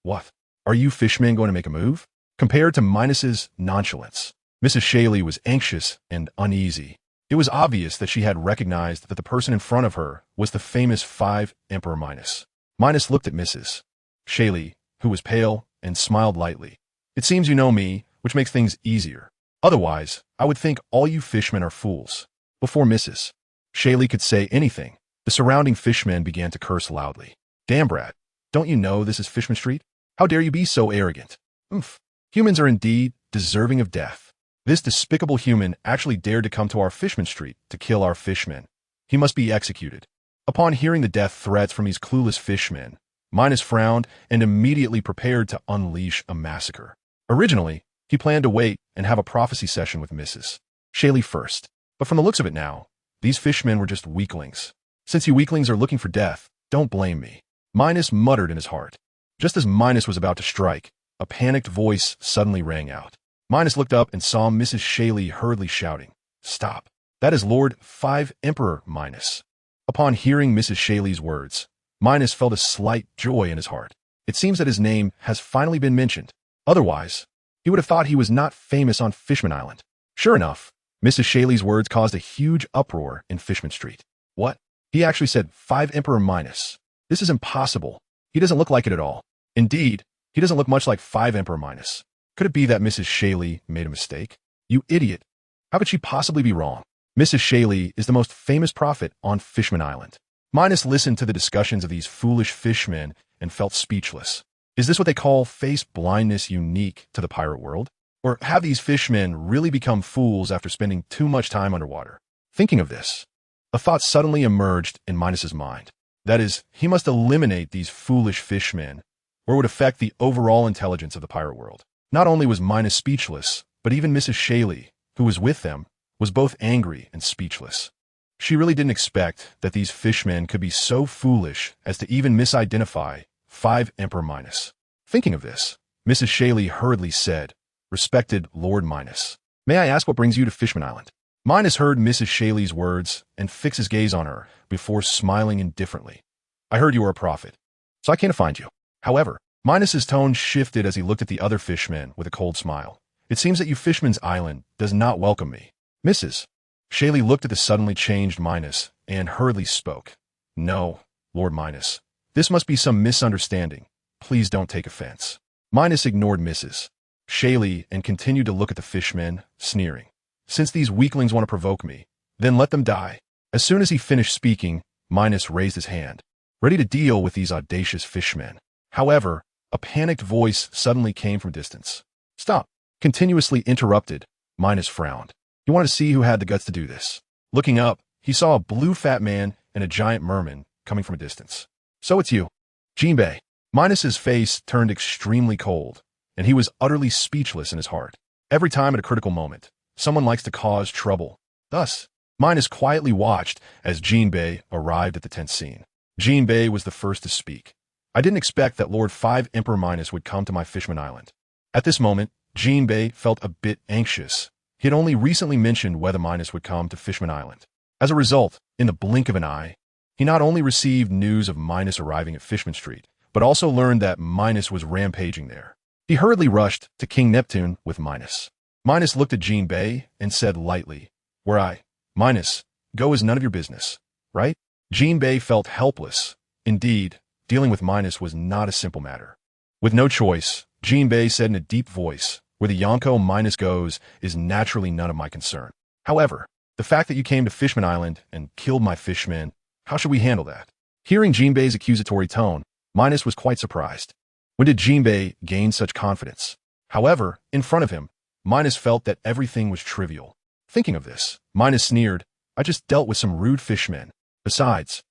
What? Are you fishmen going to make a move? Compared to Minos's nonchalance, Mrs. Shaley was anxious and uneasy. It was obvious that she had recognized that the person in front of her was the famous 5 Emperor Minos. Minos looked at Mrs. Shaley, who was pale, and smiled lightly. It seems you know me, which makes things easier. Otherwise, I would think all you fishmen are fools. Before Mrs. Shaley could say anything, the surrounding fishmen began to curse loudly. Damn, Brad, don't you know this is Fishman Street? How dare you be so arrogant? Oomph. Humans are indeed deserving of death. This despicable human actually dared to come to our Fishman Street to kill our fishmen. He must be executed. Upon hearing the death threats from these clueless fishmen, Minos frowned and immediately prepared to unleash a massacre. Originally, he planned to wait and have a prophecy session with Mrs. Shaley first. But from the looks of it now, these fishmen were just weaklings. Since you weaklings are looking for death, don't blame me. Minos muttered in his heart. Just as Minos was about to strike, a panicked voice suddenly rang out. Minos looked up and saw Mrs. Shaley hurriedly shouting, "Stop! That is Lord Five Emperor Minos." Upon hearing Mrs. Shaley's words, Minos felt a slight joy in his heart. It seems that his name has finally been mentioned. Otherwise, he would have thought he was not famous on Fishman Island. Sure enough, Mrs. Shaley's words caused a huge uproar in Fishman Street. What? He actually said Five Emperor Minos. This is impossible. He doesn't look like it at all. Indeed, he doesn't look much like Five Emperor Minos. Could it be that Mrs. Shaley made a mistake? You idiot. How could she possibly be wrong? Mrs. Shaley is the most famous prophet on Fishman Island. Minos listened to the discussions of these foolish fishmen and felt speechless. Is this what they call face blindness unique to the pirate world? Or have these fishmen really become fools after spending too much time underwater? Thinking of this, a thought suddenly emerged in Minos's mind. That is, he must eliminate these foolish fishmen, or it would affect the overall intelligence of the pirate world. Not only was Minos speechless, but even Mrs. Shaley, who was with them, was both angry and speechless. She really didn't expect that these fishmen could be so foolish as to even misidentify Five Emperor Minos. Thinking of this, Mrs. Shaley hurriedly said, "Respected Lord Minos, may I ask what brings you to Fishman Island?" Minos heard Mrs. Shaley's words and fixed his gaze on her before smiling indifferently. "I heard you were a prophet, so I came to find you." However, Minos's tone shifted as he looked at the other fishmen with a cold smile. "It seems that you Fishman's Island does not welcome me." Mrs. Shaley looked at the suddenly changed Minos and hurriedly spoke. "No, Lord Minos. This must be some misunderstanding. Please don't take offense." Minos ignored Mrs. Shaley and continued to look at the fishmen, sneering. "Since these weaklings want to provoke me, then let them die." As soon as he finished speaking, Minos raised his hand, ready to deal with these audacious fishmen. However, a panicked voice suddenly came from distance. "Stop!" Continuously interrupted, Minos frowned. He wanted to see who had the guts to do this. Looking up, he saw a blue fat man and a giant merman coming from a distance. "So it's you, Jinbei." Minos's face turned extremely cold, and he was utterly speechless in his heart. Every time at a critical moment, someone likes to cause trouble. Thus, Minos quietly watched as Jinbei arrived at the tent scene. Jinbei was the first to speak. "I didn't expect that Lord Five Emperor Minos would come to my Fishman Island." At this moment, Jinbei felt a bit anxious. He had only recently mentioned whether Minos would come to Fishman Island. As a result, in the blink of an eye, he not only received news of Minos arriving at Fishman Street, but also learned that Minos was rampaging there. He hurriedly rushed to King Neptune with Minos. Minos looked at Jinbei and said lightly, "Where I, Minos, go is none of your business, right?" Jinbei felt helpless. Indeed, dealing with Minos was not a simple matter. With no choice, Jinbei said in a deep voice, "Where the Yonko Minos goes is naturally none of my concern. However, the fact that you came to Fishman Island and killed my fishmen, how should we handle that?" Hearing Jinbei's accusatory tone, Minos was quite surprised. When did Jinbei gain such confidence? However, in front of him, Minos felt that everything was trivial. Thinking of this, Minos sneered, "I just dealt with some rude fishmen. Besides..."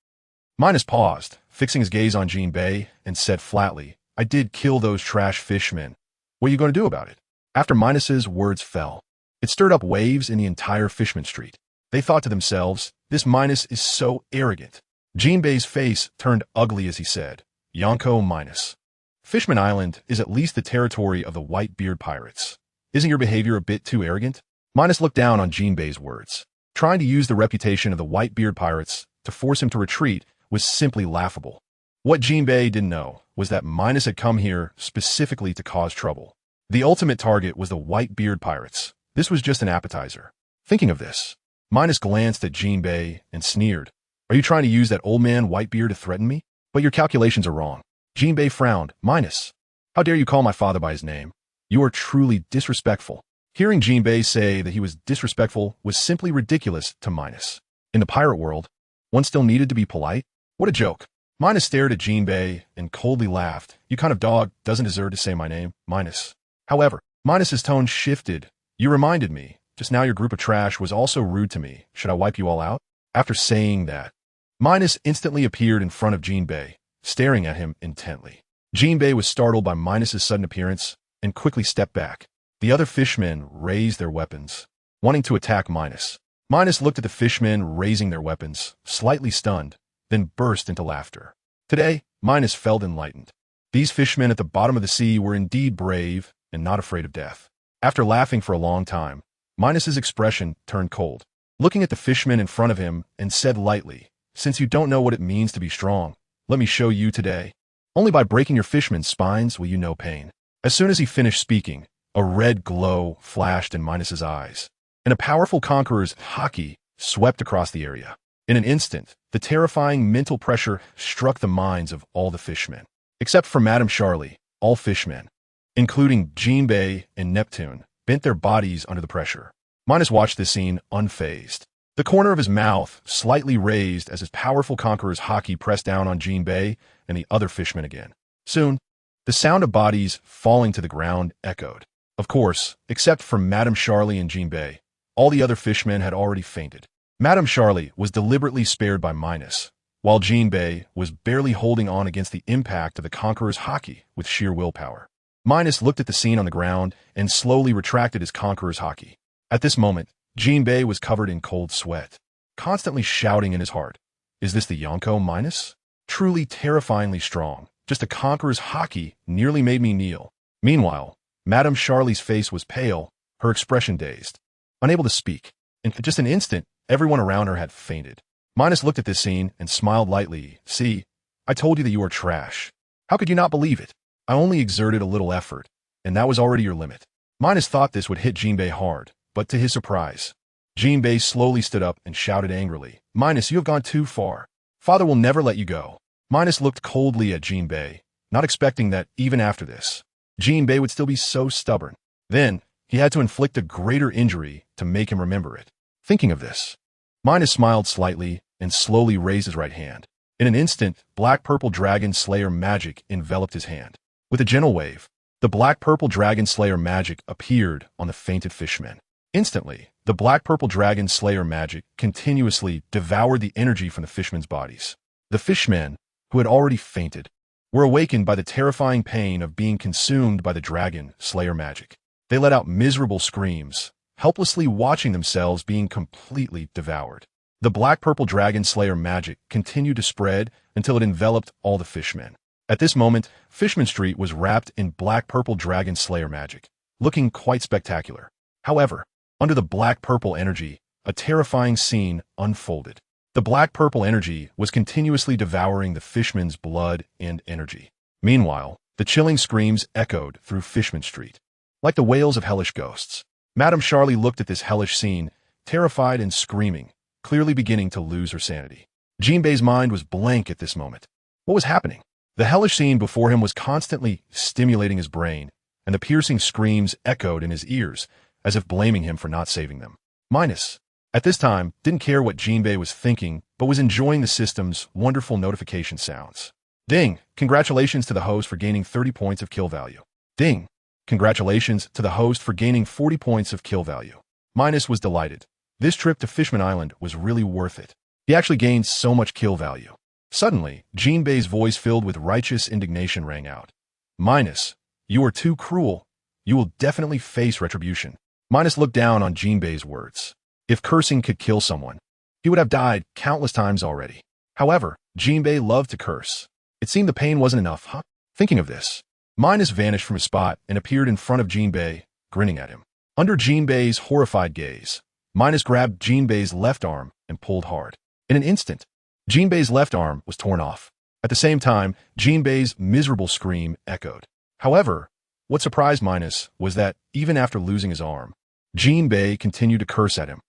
Minos paused, fixing his gaze on Jinbei, and said flatly, "I did kill those trash fishmen. What are you going to do about it?" After Minos's words fell, it stirred up waves in the entire Fishman Street. They thought to themselves, "This Minos is so arrogant." Jinbei's face turned ugly as he said, "Yonko Minos. Fishman Island is at least the territory of the White-Beard pirates. Isn't your behavior a bit too arrogant?" Minos looked down on Jinbei's words. Trying to use the reputation of the White-Beard pirates to force him to retreat was simply laughable. What Jinbei didn't know was that Minos had come here specifically to cause trouble. The ultimate target was the White-Beard pirates. This was just an appetizer. Thinking of this, Minos glanced at Jinbei and sneered, "Are you trying to use that old man Whitebeard to threaten me? But your calculations are wrong." Jinbei frowned. "Minos, how dare you call my father by his name? You are truly disrespectful." Hearing Jinbei say that he was disrespectful was simply ridiculous to Minos. In the pirate world, one still needed to be polite? What a joke. Minos stared at Jinbei and coldly laughed. "You kind of dog doesn't deserve to say my name, Minos." However, Minos's tone shifted. You reminded me. Just now your group of trash was also rude to me. Should I wipe you all out? After saying that, Minos instantly appeared in front of Jinbei, staring at him intently. Jinbei was startled by Minos's sudden appearance and quickly stepped back. The other fishmen raised their weapons, wanting to attack Minos. Minos looked at the fishmen raising their weapons, slightly stunned, then burst into laughter. Today, Minos felt enlightened. These fishmen at the bottom of the sea were indeed brave and not afraid of death. After laughing for a long time, Minos's expression turned cold, looking at the fishmen in front of him and said lightly, "Since you don't know what it means to be strong, let me show you today. Only by breaking your fishmen's spines will you know pain." As soon as he finished speaking, a red glow flashed in Minos's eyes, and a powerful conqueror's haki swept across the area. In an instant, the terrifying mental pressure struck the minds of all the fishmen. Except for Madame Charlie, all fishmen, including Jinbei and Neptune, bent their bodies under the pressure. Minos watched this scene unfazed. The corner of his mouth slightly raised as his powerful conqueror's haki pressed down on Jinbei and the other fishmen again. Soon, the sound of bodies falling to the ground echoed. Of course, except for Madame Charlie and Jinbei, all the other fishmen had already fainted. Madame Charlie was deliberately spared by Minos, while Jinbei was barely holding on against the impact of the conqueror's haki with sheer willpower. Minos looked at the scene on the ground and slowly retracted his conqueror's haki. At this moment, Jinbei was covered in cold sweat, constantly shouting in his heart, "Is this the Yonko Minos? Truly terrifyingly strong. Just a conqueror's haki nearly made me kneel." Meanwhile, Madame Charlie's face was pale, her expression dazed, unable to speak. In just an instant, everyone around her had fainted. Minos looked at this scene and smiled lightly. "See, I told you that you are trash. How could you not believe it? I only exerted a little effort, and that was already your limit." Minos thought this would hit Jinbei hard, but to his surprise, Jinbei slowly stood up and shouted angrily, "Minos, you have gone too far. Father will never let you go." Minos looked coldly at Jinbei, not expecting that even after this, Jinbei would still be so stubborn. Then, he had to inflict a greater injury to make him remember it. Thinking of this, Minos smiled slightly and slowly raised his right hand. In an instant, black-purple dragon slayer magic enveloped his hand. With a gentle wave, the black-purple dragon slayer magic appeared on the fainted fishmen. Instantly, the black-purple dragon slayer magic continuously devoured the energy from the fishmen's bodies. The fishmen, who had already fainted, were awakened by the terrifying pain of being consumed by the dragon slayer magic. They let out miserable screams, helplessly watching themselves being completely devoured. The black-purple dragon slayer magic continued to spread until it enveloped all the fishmen. At this moment, Fishman Street was wrapped in black-purple dragon slayer magic, looking quite spectacular. However, under the black-purple energy, a terrifying scene unfolded. The black-purple energy was continuously devouring the fishmen's blood and energy. Meanwhile, the chilling screams echoed through Fishman Street, like the wails of hellish ghosts. Madame Charlie looked at this hellish scene, terrified and screaming, clearly beginning to lose her sanity. Jinbei's mind was blank at this moment. What was happening? The hellish scene before him was constantly stimulating his brain, and the piercing screams echoed in his ears, as if blaming him for not saving them. Minos, at this time, didn't care what Jinbei was thinking, but was enjoying the system's wonderful notification sounds. Ding! Congratulations to the host for gaining 30 points of kill value. Ding! Congratulations to the host for gaining 40 points of kill value. Minos was delighted. This trip to Fishman Island was really worth it. He actually gained so much kill value. Suddenly, Jinbei's voice filled with righteous indignation rang out. "Minos, you are too cruel. You will definitely face retribution." Minos looked down on Jinbei's words. If cursing could kill someone, he would have died countless times already. However, Jinbei loved to curse. It seemed the pain wasn't enough, huh? Thinking of this, Minos vanished from his spot and appeared in front of Jinbei, grinning at him. Under Jinbei's horrified gaze, Minos grabbed Jinbei's left arm and pulled hard. In an instant, Jinbei's left arm was torn off. At the same time, Jinbei's miserable scream echoed. However, what surprised Minos was that, even after losing his arm, Jinbei continued to curse at him.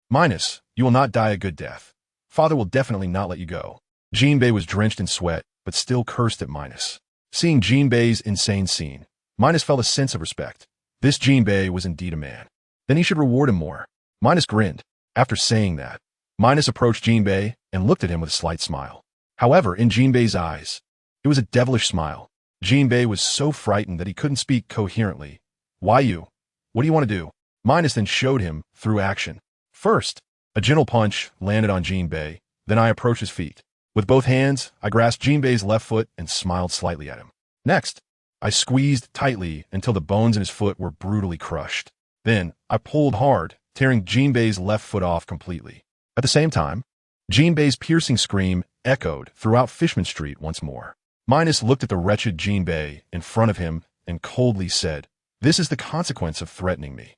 Minos, you will not die a good death. Father will definitely not let you go." Jinbei was drenched in sweat, but still cursed at Minos. Seeing Jinbei's insane scene, Minos felt a sense of respect. This Jinbei was indeed a man. Then he should reward him more. Minos grinned. After saying that, Minos approached Jinbei and looked at him with a slight smile. However, in Jinbei's eyes, it was a devilish smile. Jinbei was so frightened that he couldn't speak coherently, Why you? What do you want to do? Minos then showed him through action. First, a gentle punch landed on Jinbei, then I approached his feet. With both hands, I grasped Jinbei's left foot and smiled slightly at him. Next, I squeezed tightly until the bones in his foot were brutally crushed. Then, I pulled hard, tearing Jinbei's left foot off completely. At the same time, Jinbei's piercing scream echoed throughout Fishman Street once more. Minos looked at the wretched Jinbei in front of him and coldly said, "This is the consequence of threatening me."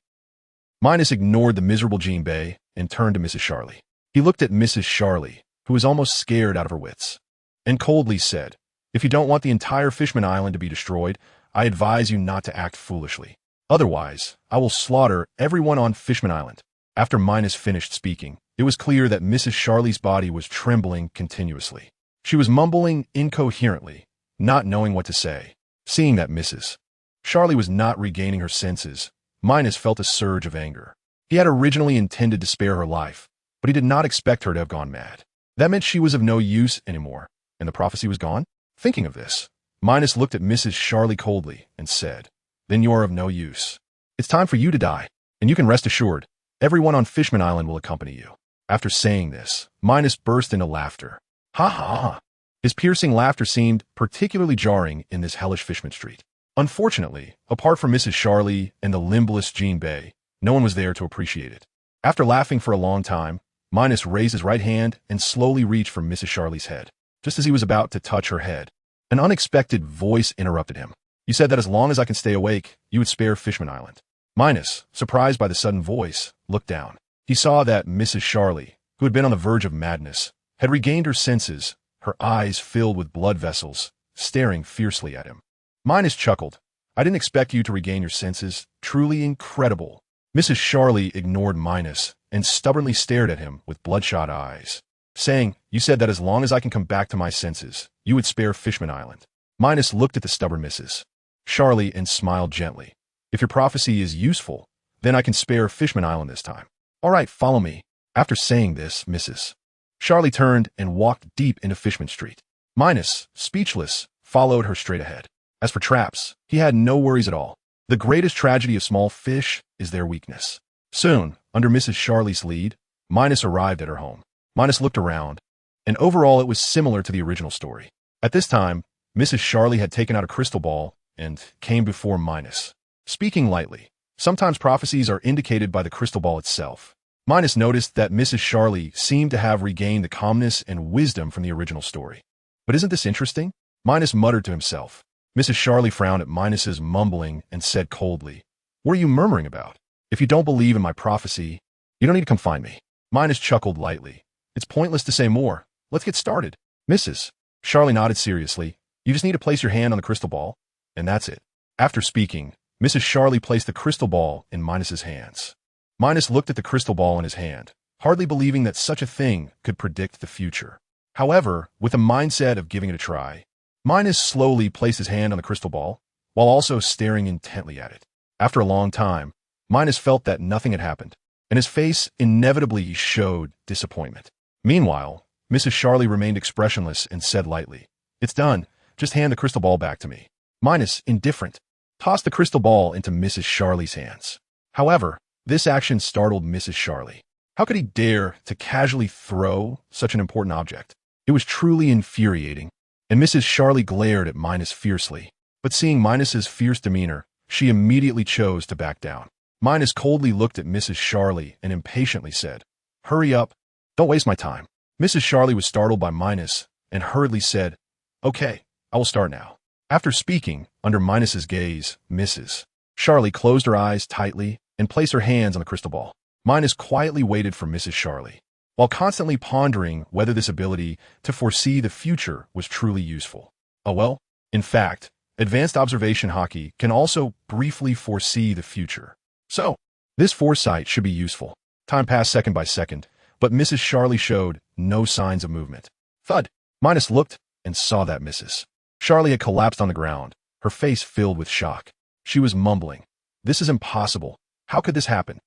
Minos ignored the miserable Jinbei and turned to Mrs. Charlie. He looked at Mrs. Charlie, who was almost scared out of her wits, and coldly said, "If you don't want the entire Fishman Island to be destroyed, I advise you not to act foolishly. Otherwise, I will slaughter everyone on Fishman Island." After Minos finished speaking, it was clear that Mrs. Charlie's body was trembling continuously. She was mumbling incoherently, not knowing what to say. Seeing that Mrs. Charlie was not regaining her senses, Minos felt a surge of anger. He had originally intended to spare her life, but he did not expect her to have gone mad. That meant she was of no use anymore, and the prophecy was gone? Thinking of this, Minos looked at Mrs. Charlie coldly and said, "Then you are of no use. It's time for you to die, and you can rest assured, everyone on Fishman Island will accompany you." After saying this, Minos burst into laughter. Ha ha ha. His piercing laughter seemed particularly jarring in this hellish Fishman Street. Unfortunately, apart from Mrs. Charlie and the limbless Jinbei, no one was there to appreciate it. After laughing for a long time, Minos raised his right hand and slowly reached for Mrs. Charlie's head. Just as he was about to touch her head, an unexpected voice interrupted him. "You said that as long as I can stay awake, you would spare Fishman Island." Minos, surprised by the sudden voice, looked down. He saw that Mrs. Charlie, who had been on the verge of madness, had regained her senses, her eyes filled with blood vessels, staring fiercely at him. Minos chuckled. "I didn't expect you to regain your senses. Truly incredible." Mrs. Charlie ignored Minos and stubbornly stared at him with bloodshot eyes, saying, "You said that as long as I can come back to my senses, you would spare Fishman Island." Minos looked at the stubborn Mrs. Charlie and smiled gently. "If your prophecy is useful, then I can spare Fishman Island this time. All right, follow me." After saying this, Mrs. Charlie turned and walked deep into Fishman Street. Minos, speechless, followed her straight ahead. As for traps, he had no worries at all. The greatest tragedy of small fish is their weakness. Soon, under Mrs. Charlie's lead, Minos arrived at her home. Minos looked around, and overall it was similar to the original story. At this time, Mrs. Charlie had taken out a crystal ball and came before Minos. Speaking lightly, sometimes prophecies are indicated by the crystal ball itself. Minos noticed that Mrs. Charlie seemed to have regained the calmness and wisdom from the original story. But isn't this interesting? Minos muttered to himself. Mrs. Charlie frowned at Minos's mumbling and said coldly, "What are you murmuring about? If you don't believe in my prophecy, you don't need to come find me." Minos chuckled lightly. "It's pointless to say more. Let's get started." Mrs. Charlie nodded seriously. "You just need to place your hand on the crystal ball, and that's it." After speaking, Mrs. Charlie placed the crystal ball in Minos's hands. Minos looked at the crystal ball in his hand, hardly believing that such a thing could predict the future. However, with the mindset of giving it a try, Minos slowly placed his hand on the crystal ball, while also staring intently at it. After a long time, Minos felt that nothing had happened, and his face inevitably showed disappointment. Meanwhile, Mrs. Charlie remained expressionless and said lightly, "It's done. Just hand the crystal ball back to me." Minos, indifferent, tossed the crystal ball into Mrs. Charlie's hands. However, this action startled Mrs. Charlie. How could he dare to casually throw such an important object? It was truly infuriating, and Mrs. Charlie glared at Minos fiercely. But seeing Minos's fierce demeanor, she immediately chose to back down. Minos coldly looked at Mrs. Charlie and impatiently said, "Hurry up. Don't waste my time." Mrs. Charlie was startled by Minos and hurriedly said, "Okay, I will start now." After speaking, under Minos's gaze, Mrs. Charlie closed her eyes tightly and placed her hands on the crystal ball. Minos quietly waited for Mrs. Charlie, while constantly pondering whether this ability to foresee the future was truly useful. Oh well, in fact, advanced observation hockey can also briefly foresee the future. So, this foresight should be useful. Time passed second by second, but Mrs. Charlie showed no signs of movement. Thud! Minos looked and saw that Mrs. Charlie had collapsed on the ground, her face filled with shock. She was mumbling, "This is impossible. How could this happen?"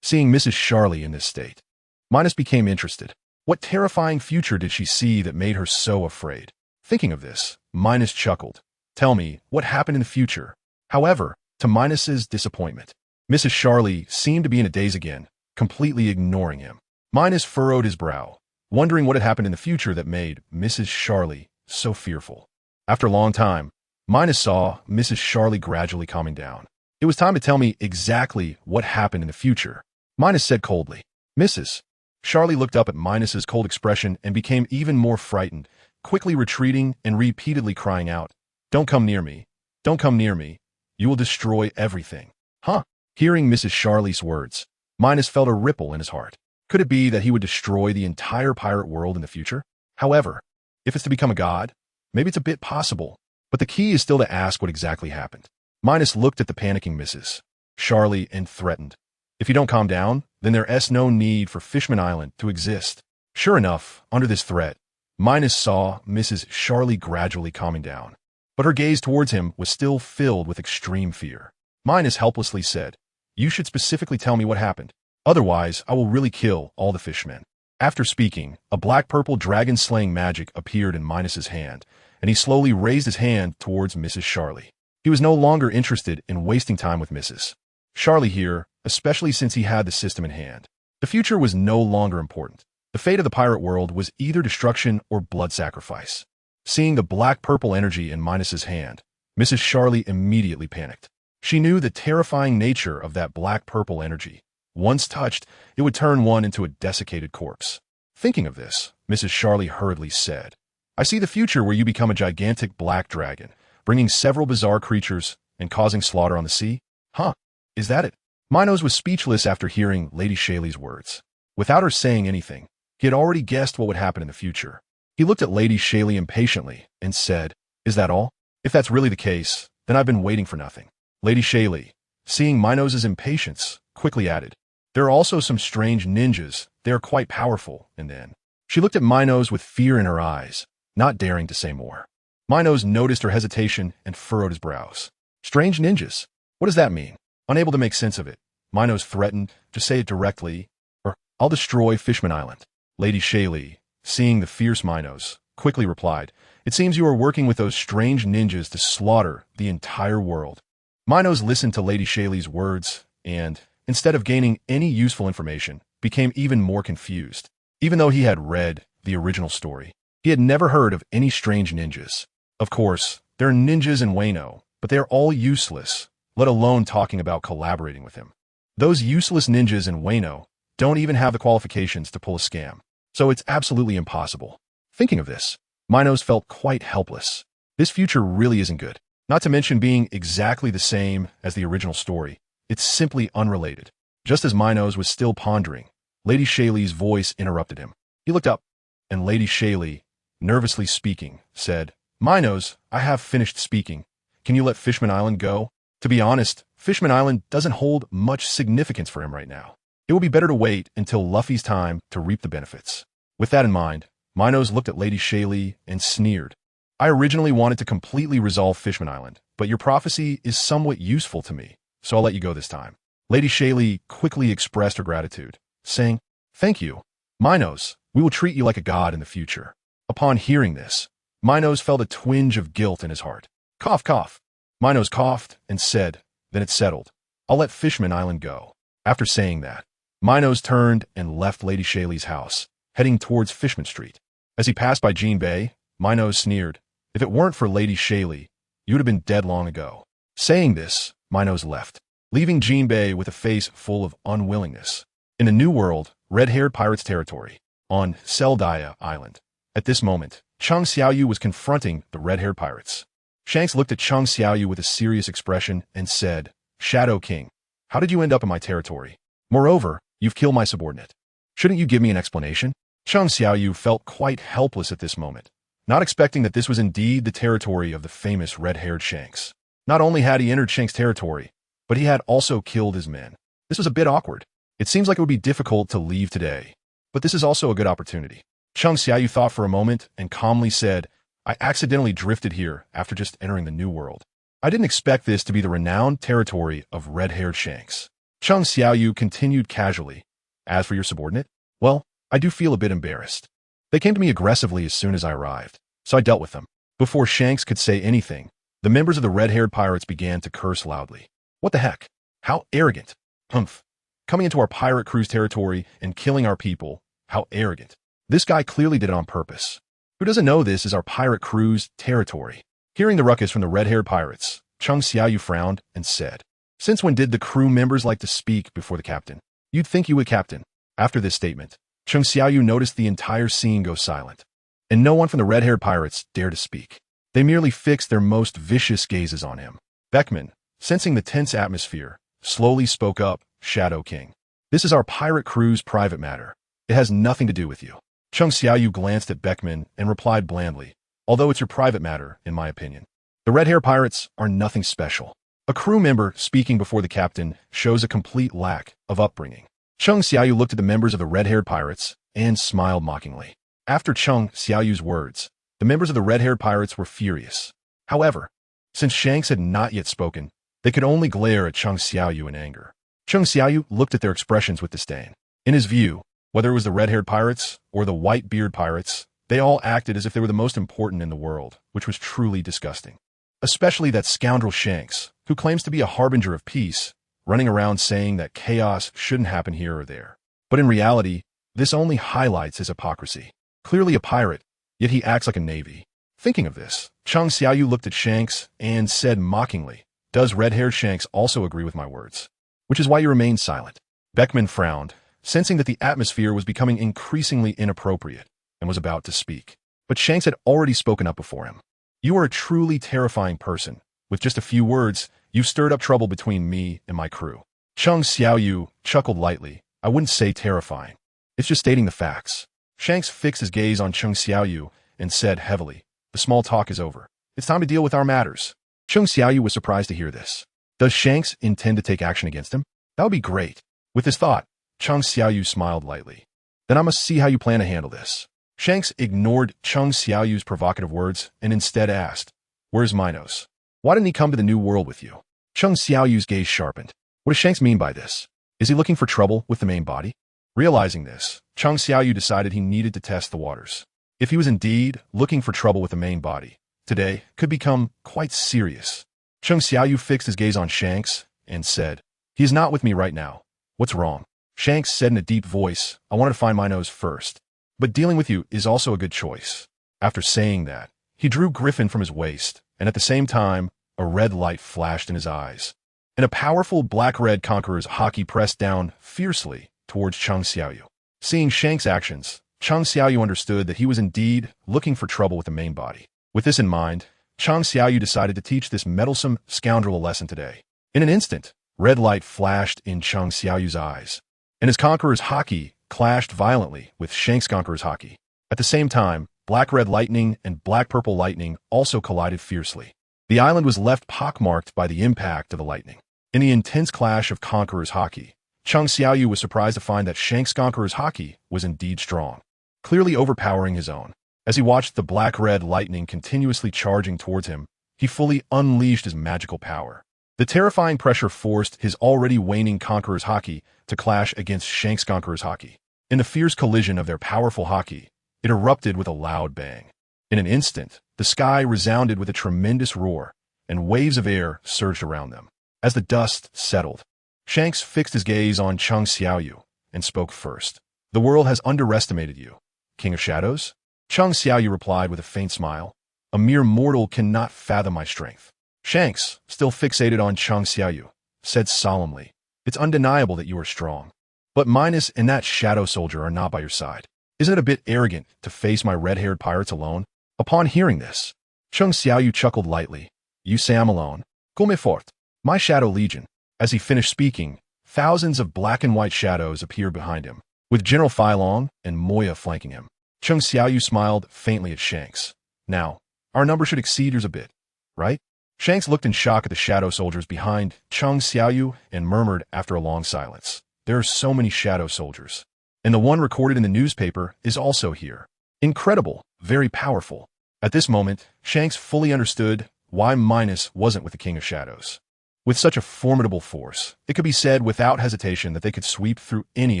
Seeing Mrs. Charlie in this state, Minos became interested. What terrifying future did she see that made her so afraid? Thinking of this, Minos chuckled. "Tell me, what happened in the future?" However, To Minos's disappointment, Mrs. Charlie seemed to be in a daze again, completely ignoring him. Minos furrowed his brow, wondering what had happened in the future that made Mrs. Charlie so fearful. After a long time, Minos saw Mrs. Charlie gradually calming down. It was time to tell me exactly what happened in the future, Minos said coldly. Mrs. Charlie looked up at Minos's cold expression and became even more frightened, quickly retreating and repeatedly crying out, "Don't come near me. Don't come near me. You will destroy everything." Huh? Hearing Mrs. Charlie's words, Minos felt a ripple in his heart. Could it be that he would destroy the entire pirate world in the future? However, if it's to become a god, maybe it's a bit possible. But the key is still to ask what exactly happened. Minos looked at the panicking Mrs. Charlie and threatened, "If you don't calm down, then there's no need for Fishman Island to exist." Sure enough, under this threat, Minos saw Mrs. Charlie gradually calming down. But her gaze towards him was still filled with extreme fear. Minos helplessly said, "You should specifically tell me what happened. Otherwise, I will really kill all the fishmen." After speaking, a black-purple dragon-slaying magic appeared in Minos's hand, and he slowly raised his hand towards Mrs. Charlie. He was no longer interested in wasting time with Mrs. Charlie here, especially since he had the system in hand. The future was no longer important. The fate of the pirate world was either destruction or blood sacrifice. Seeing the black-purple energy in Minos's hand, Mrs. Charlie immediately panicked. She knew the terrifying nature of that black-purple energy. Once touched, it would turn one into a desiccated corpse. Thinking of this, Mrs. Charlie hurriedly said, "I see the future where you become a gigantic black dragon, bringing several bizarre creatures and causing slaughter on the sea." Huh? Is that it? Minos was speechless after hearing Lady Shaylee's words. Without her saying anything, he had already guessed what would happen in the future. He looked at Lady Shaylee impatiently and said, "Is that all? If that's really the case, then I've been waiting for nothing." Lady Shaylee, seeing Minos's impatience, quickly added, "There are also some strange ninjas. They are quite powerful." And then she looked at Minos with fear in her eyes, not daring to say more. Minos noticed her hesitation and furrowed his brows. Strange ninjas? What does that mean? Unable to make sense of it, Minos threatened to say it directly, or I'll destroy Fishman Island. Lady Shaylee, seeing the fierce Minos, quickly replied, "It seems you are working with those strange ninjas to slaughter the entire world." Minos listened to Lady Shaylee's words and, instead of gaining any useful information, became even more confused. Even though he had read the original story, he had never heard of any strange ninjas. Of course, there are ninjas in Wano, but they are all useless, let alone talking about collaborating with him. Those useless ninjas in Wano don't even have the qualifications to pull a scam, so it's absolutely impossible. Thinking of this, Minos felt quite helpless. This future really isn't good. Not to mention being exactly the same as the original story. It's simply unrelated. Just as Minos was still pondering, Lady Shaylee's voice interrupted him. He looked up, and Lady Shaylee, nervously speaking, said, "Minos, I have finished speaking. Can you let Fishman Island go?" To be honest, Fishman Island doesn't hold much significance for him right now. It will be better to wait until Luffy's time to reap the benefits. With that in mind, Minos looked at Lady Shaylee and sneered. "I originally wanted to completely resolve Fishman Island, but your prophecy is somewhat useful to me, so I'll let you go this time." Lady Shaylee quickly expressed her gratitude, saying, "Thank you. Minos, we will treat you like a god in the future." Upon hearing this, Minos felt a twinge of guilt in his heart. Cough, cough. Minos coughed and said, "Then it's settled. I'll let Fishman Island go." After saying that, Minos turned and left Lady Shaylee's house, heading towards Fishman Street. As he passed by Jean Bay, Minos sneered, "If it weren't for Lady Shaylee, you would have been dead long ago." Saying this, Minos left, leaving Jean Bay with a face full of unwillingness. In a new world, red-haired pirates' territory, on Seldaya Island. At this moment, Chung Xiaoyu was confronting the red-haired pirates. Shanks looked at Chung Xiaoyu with a serious expression and said, "Shadow King, how did you end up in my territory? Moreover, you've killed my subordinate. Shouldn't you give me an explanation?" Chung Xiaoyu felt quite helpless at this moment, not expecting that this was indeed the territory of the famous red-haired Shanks. Not only had he entered Shanks' territory, but he had also killed his men. This was a bit awkward. It seems like it would be difficult to leave today, but this is also a good opportunity. Chung Xiaoyu thought for a moment and calmly said, "I accidentally drifted here after just entering the new world. I didn't expect this to be the renowned territory of red-haired Shanks." Chung Xiaoyu continued casually, "As for your subordinate, well, I do feel a bit embarrassed. They came to me aggressively as soon as I arrived, so I dealt with them." Before Shanks could say anything, the members of the red-haired pirates began to curse loudly. What the heck? How arrogant. Humph. Coming into our pirate crew's territory and killing our people. How arrogant. This guy clearly did it on purpose. Who doesn't know this is our pirate crew's territory? Hearing the ruckus from the red-haired pirates, Chung Xiaoyu frowned and said, "Since when did the crew members like to speak before the captain? You'd think you would, Captain." After this statement, Chung Xiaoyu noticed the entire scene go silent, and no one from the red-haired pirates dared to speak. They merely fixed their most vicious gazes on him. Beckman, sensing the tense atmosphere, slowly spoke up, "Shadow King. This is our pirate crew's private matter. It has nothing to do with you." Chung Xiaoyu glanced at Beckman and replied blandly, "Although it's your private matter, in my opinion. The red-haired pirates are nothing special. A crew member speaking before the captain shows a complete lack of upbringing." Chung Xiaoyu looked at the members of the red-haired pirates and smiled mockingly. After Chung Xiaoyu's words, the members of the red-haired pirates were furious. However, since Shanks had not yet spoken, they could only glare at Chung Xiaoyu in anger. Chung Xiaoyu looked at their expressions with disdain. In his view, whether it was the red-haired pirates or the white-beard pirates, they all acted as if they were the most important in the world, which was truly disgusting. Especially that scoundrel Shanks, who claims to be a harbinger of peace, running around saying that chaos shouldn't happen here or there. But in reality, this only highlights his hypocrisy. Clearly a pirate, yet he acts like a navy. Thinking of this, Chung Xiaoyu looked at Shanks and said mockingly, "Does red-haired Shanks also agree with my words? Which is why you remain silent." Beckman frowned, sensing that the atmosphere was becoming increasingly inappropriate, and was about to speak. But Shanks had already spoken up before him. "You are a truly terrifying person. With just a few words, you've stirred up trouble between me and my crew." Chung Xiaoyu chuckled lightly. "I wouldn't say terrifying. It's just stating the facts." Shanks fixed his gaze on Chung Xiaoyu and said heavily, "The small talk is over. It's time to deal with our matters." Chung Xiaoyu was surprised to hear this. Does Shanks intend to take action against him? That would be great. With this thought, Chung Xiaoyu smiled lightly. "Then I must see how you plan to handle this." Shanks ignored Chung Xiaoyu's provocative words and instead asked, "Where's Minos? Why didn't he come to the New World with you?" Chung Xiaoyu's gaze sharpened. What does Shanks mean by this? Is he looking for trouble with the main body? Realizing this, Chung Xiaoyu decided he needed to test the waters. If he was indeed looking for trouble with the main body, today could become quite serious. Chung Xiaoyu fixed his gaze on Shanks and said, "He is not with me right now. What's wrong?" Shanks said in a deep voice, "I wanted to find Minos first. But dealing with you is also a good choice." After saying that, he drew Griffin from his waist, and at the same time, a red light flashed in his eyes. And a powerful black-red conqueror's haki pressed down fiercely towards Chung Xiaoyu. Seeing Shanks' actions, Chung Xiaoyu understood that he was indeed looking for trouble with the main body. With this in mind, Chung Xiaoyu decided to teach this meddlesome scoundrel a lesson today. In an instant, red light flashed in Chung Xiaoyu's eyes, and his conqueror's haki clashed violently with Shanks' conqueror's haki. At the same time, black-red lightning and black-purple lightning also collided fiercely. The island was left pockmarked by the impact of the lightning. In the intense clash of conqueror's haki, Chung Xiaoyu was surprised to find that Shanks' conqueror's haki was indeed strong, clearly overpowering his own. As he watched the black-red lightning continuously charging towards him, he fully unleashed his magical power. The terrifying pressure forced his already waning conqueror's haki to clash against Shanks' conqueror's haki. In the fierce collision of their powerful haki, it erupted with a loud bang. In an instant, the sky resounded with a tremendous roar, and waves of air surged around them. As the dust settled, Shanks fixed his gaze on Chung Xiaoyu and spoke first. "The world has underestimated you, King of Shadows?" Chung Xiaoyu replied with a faint smile. "A mere mortal cannot fathom my strength." Shanks, still fixated on Chung Xiaoyu, said solemnly, "It's undeniable that you are strong. But Minos and that shadow soldier are not by your side. Isn't it a bit arrogant to face my red-haired pirates alone?" Upon hearing this, Chung Xiaoyu chuckled lightly. "You say I'm alone? Come fort. My shadow legion." As he finished speaking, thousands of black and white shadows appeared behind him, with General Fai Long and Moya flanking him. Chung Xiaoyu smiled faintly at Shanks. "Now, our number should exceed yours a bit, right?" Shanks looked in shock at the shadow soldiers behind Chung Xiaoyu and murmured after a long silence, "There are so many shadow soldiers. And the one recorded in the newspaper is also here. Incredible, very powerful." At this moment, Shanks fully understood why Minos wasn't with the King of Shadows. With such a formidable force, it could be said without hesitation that they could sweep through any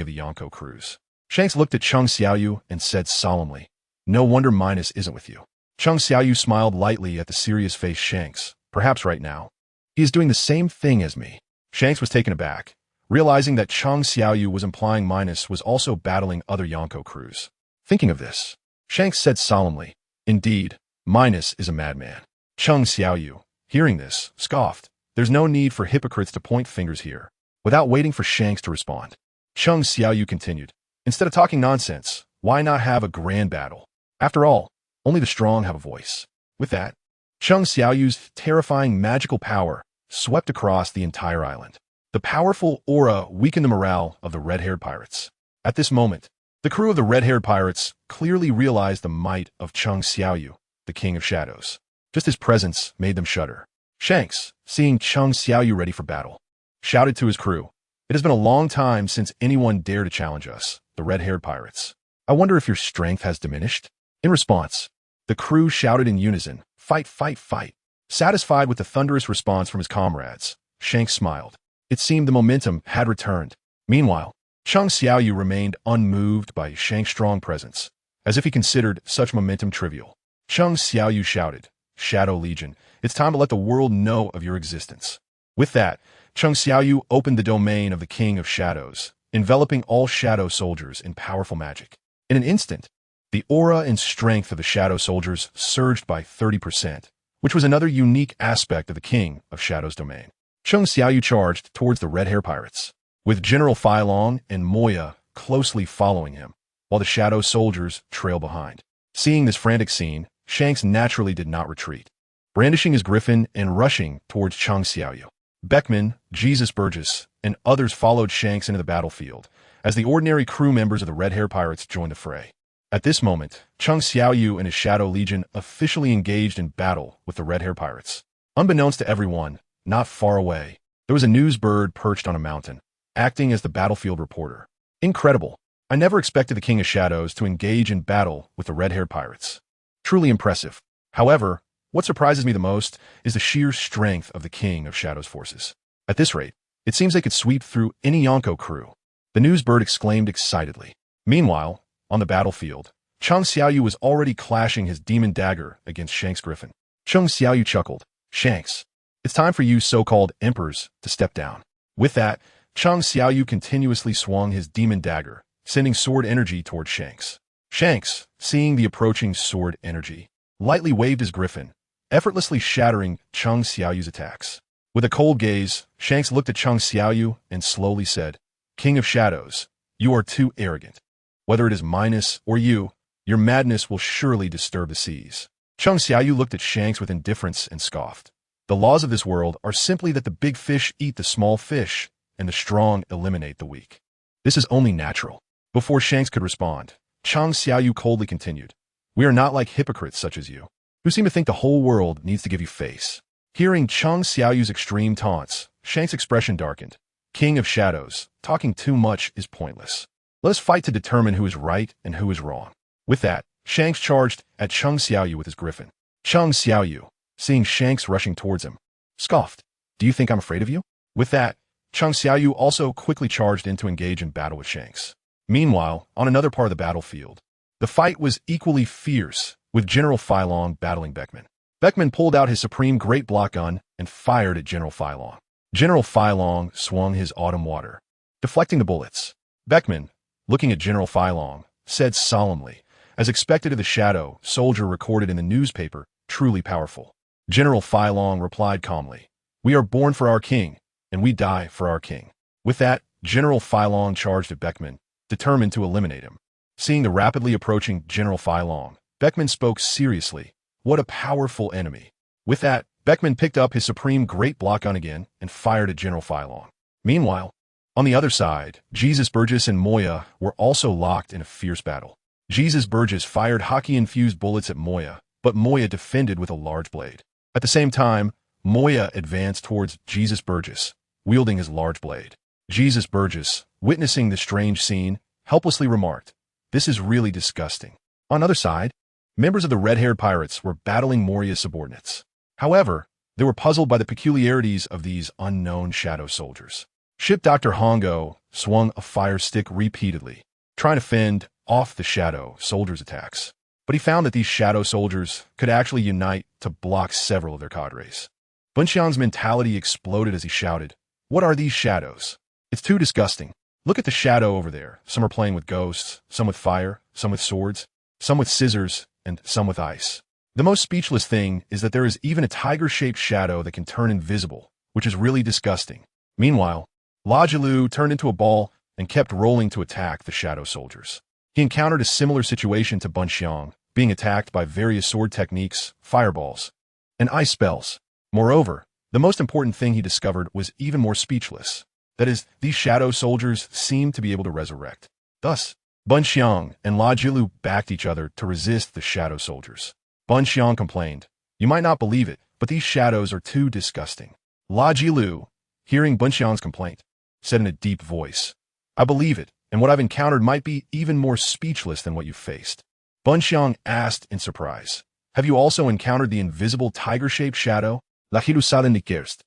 of the Yonko crews. Shanks looked at Chung Xiaoyu and said solemnly, "No wonder Minos isn't with you." Chung Xiaoyu smiled lightly at the serious-faced Shanks. "Perhaps right now, he is doing the same thing as me." Shanks was taken aback, realizing that Chung Xiaoyu was implying Minos was also battling other Yonko crews. Thinking of this, Shanks said solemnly, "Indeed, Minos is a madman." Chung Xiaoyu, hearing this, scoffed. "There's no need for hypocrites to point fingers here." Without waiting for Shanks to respond, Chung Xiaoyu continued, "Instead of talking nonsense, why not have a grand battle? After all, only the strong have a voice." With that, Chung Xiaoyu's terrifying magical power swept across the entire island. The powerful aura weakened the morale of the red-haired pirates. At this moment, the crew of the red-haired pirates clearly realized the might of Chung Xiaoyu, the King of Shadows. Just his presence made them shudder. Shanks, seeing Chung Xiaoyu ready for battle, shouted to his crew, "It has been a long time since anyone dared to challenge us, the red-haired pirates. I wonder if your strength has diminished?" In response, the crew shouted in unison, "Fight, fight, fight." Satisfied with the thunderous response from his comrades, Shanks smiled. It seemed the momentum had returned. Meanwhile, Chung Xiaoyu remained unmoved by Shanks' strong presence, as if he considered such momentum trivial. Chung Xiaoyu shouted, "Shadow Legion, it's time to let the world know of your existence." With that, Chung Xiaoyu opened the domain of the King of Shadows, enveloping all shadow soldiers in powerful magic. In an instant, the aura and strength of the shadow soldiers surged by 30%, which was another unique aspect of the King of Shadows domain. Chung Xiaoyu charged towards the red-hair pirates, with General Filong and Moya closely following him, while the shadow soldiers trailed behind. Seeing this frantic scene, Shanks naturally did not retreat, brandishing his griffin and rushing towards Chung Xiaoyu. Beckman, Jesus Burgess, and others followed Shanks into the battlefield, as the ordinary crew members of the red-hair pirates joined the fray. At this moment, Chung Xiaoyu and his Shadow Legion officially engaged in battle with the red-hair pirates. Unbeknownst to everyone, not far away, there was a news bird perched on a mountain, acting as the battlefield reporter. Incredible. I never expected the King of Shadows to engage in battle with the red-haired pirates. Truly impressive. However, what surprises me the most is the sheer strength of the King of Shadows forces. At this rate, it seems they could sweep through any Yonko crew. The news bird exclaimed excitedly. Meanwhile, on the battlefield, Chung Xiaoyu was already clashing his demon dagger against Shanks' griffin. Chung Xiaoyu chuckled. "Shanks, it's time for you so-called emperors to step down." With that, Chung Xiaoyu continuously swung his demon dagger, sending sword energy towards Shanks. Shanks, seeing the approaching sword energy, lightly waved his griffin, effortlessly shattering Chung Xiaoyu's attacks. With a cold gaze, Shanks looked at Chung Xiaoyu and slowly said, "King of Shadows, you are too arrogant. Whether it is Minos or you, your madness will surely disturb the seas." Chung Xiaoyu looked at Shanks with indifference and scoffed. "The laws of this world are simply that the big fish eat the small fish, and the strong eliminate the weak. This is only natural." Before Shanks could respond, Chung Xiaoyu coldly continued, "We are not like hypocrites such as you, who seem to think the whole world needs to give you face." Hearing Chung Xiaoyu's extreme taunts, Shanks' expression darkened. "King of Shadows, talking too much is pointless. Let us fight to determine who is right and who is wrong." With that, Shanks charged at Chung Xiaoyu with his griffin. Chung Xiaoyu, seeing Shanks rushing towards him, scoffed. "Do you think I'm afraid of you?" With that, Chung Xiaoyu also quickly charged in to engage in battle with Shanks. Meanwhile, on another part of the battlefield, the fight was equally fierce, with General Filong battling Beckman. Beckman pulled out his supreme great block gun and fired at General Filong. General Filong swung his autumn water, deflecting the bullets. Beckman, looking at General Filong, said solemnly, as expected of the shadow soldier recorded in the newspaper, "Truly powerful." General Filong replied calmly, "We are born for our king, and we die for our king." With that, General Filong charged at Beckman, determined to eliminate him. Seeing the rapidly approaching General Filong, Beckman spoke seriously. What a powerful enemy. With that, Beckman picked up his supreme great block gun again and fired at General Filong. Meanwhile, on the other side, Jesus Burgess and Moya were also locked in a fierce battle. Jesus Burgess fired hockey-infused bullets at Moya, but Moya defended with a large blade. At the same time, Moya advanced towards Jesus Burgess, wielding his large blade. Jesus Burgess, witnessing the strange scene, helplessly remarked, "This is really disgusting." On the other side, members of the red-haired pirates were battling Moya's subordinates. However, they were puzzled by the peculiarities of these unknown shadow soldiers. Ship Dr. Hongo swung a fire stick repeatedly, trying to fend off the shadow soldiers' attacks. But he found that these shadow soldiers could actually unite to block several of their cadres. Bunxiang's mentality exploded as he shouted, What are these shadows? It's too disgusting. Look at the shadow over there. Some are playing with ghosts, some with fire, some with swords, some with scissors, and some with ice. The most speechless thing is that there is even a tiger-shaped shadow that can turn invisible, which is really disgusting. Meanwhile, La Jilu turned into a ball and kept rolling to attack the shadow soldiers. He encountered a similar situation to Bunxiang, being attacked by various sword techniques, fireballs, and ice spells. Moreover, the most important thing he discovered was even more speechless. That is, these shadow soldiers seemed to be able to resurrect. Thus, Bunxiang and La Jilu backed each other to resist the shadow soldiers. Bunxiang complained, "You might not believe it, but these shadows are too disgusting." La Jilu, hearing Bunxiang's complaint, said in a deep voice, "I believe it, and what I've encountered might be even more speechless than what you faced." Bunxiang asked in surprise, "Have you also encountered the invisible tiger-shaped shadow? La Jilu saden kerst.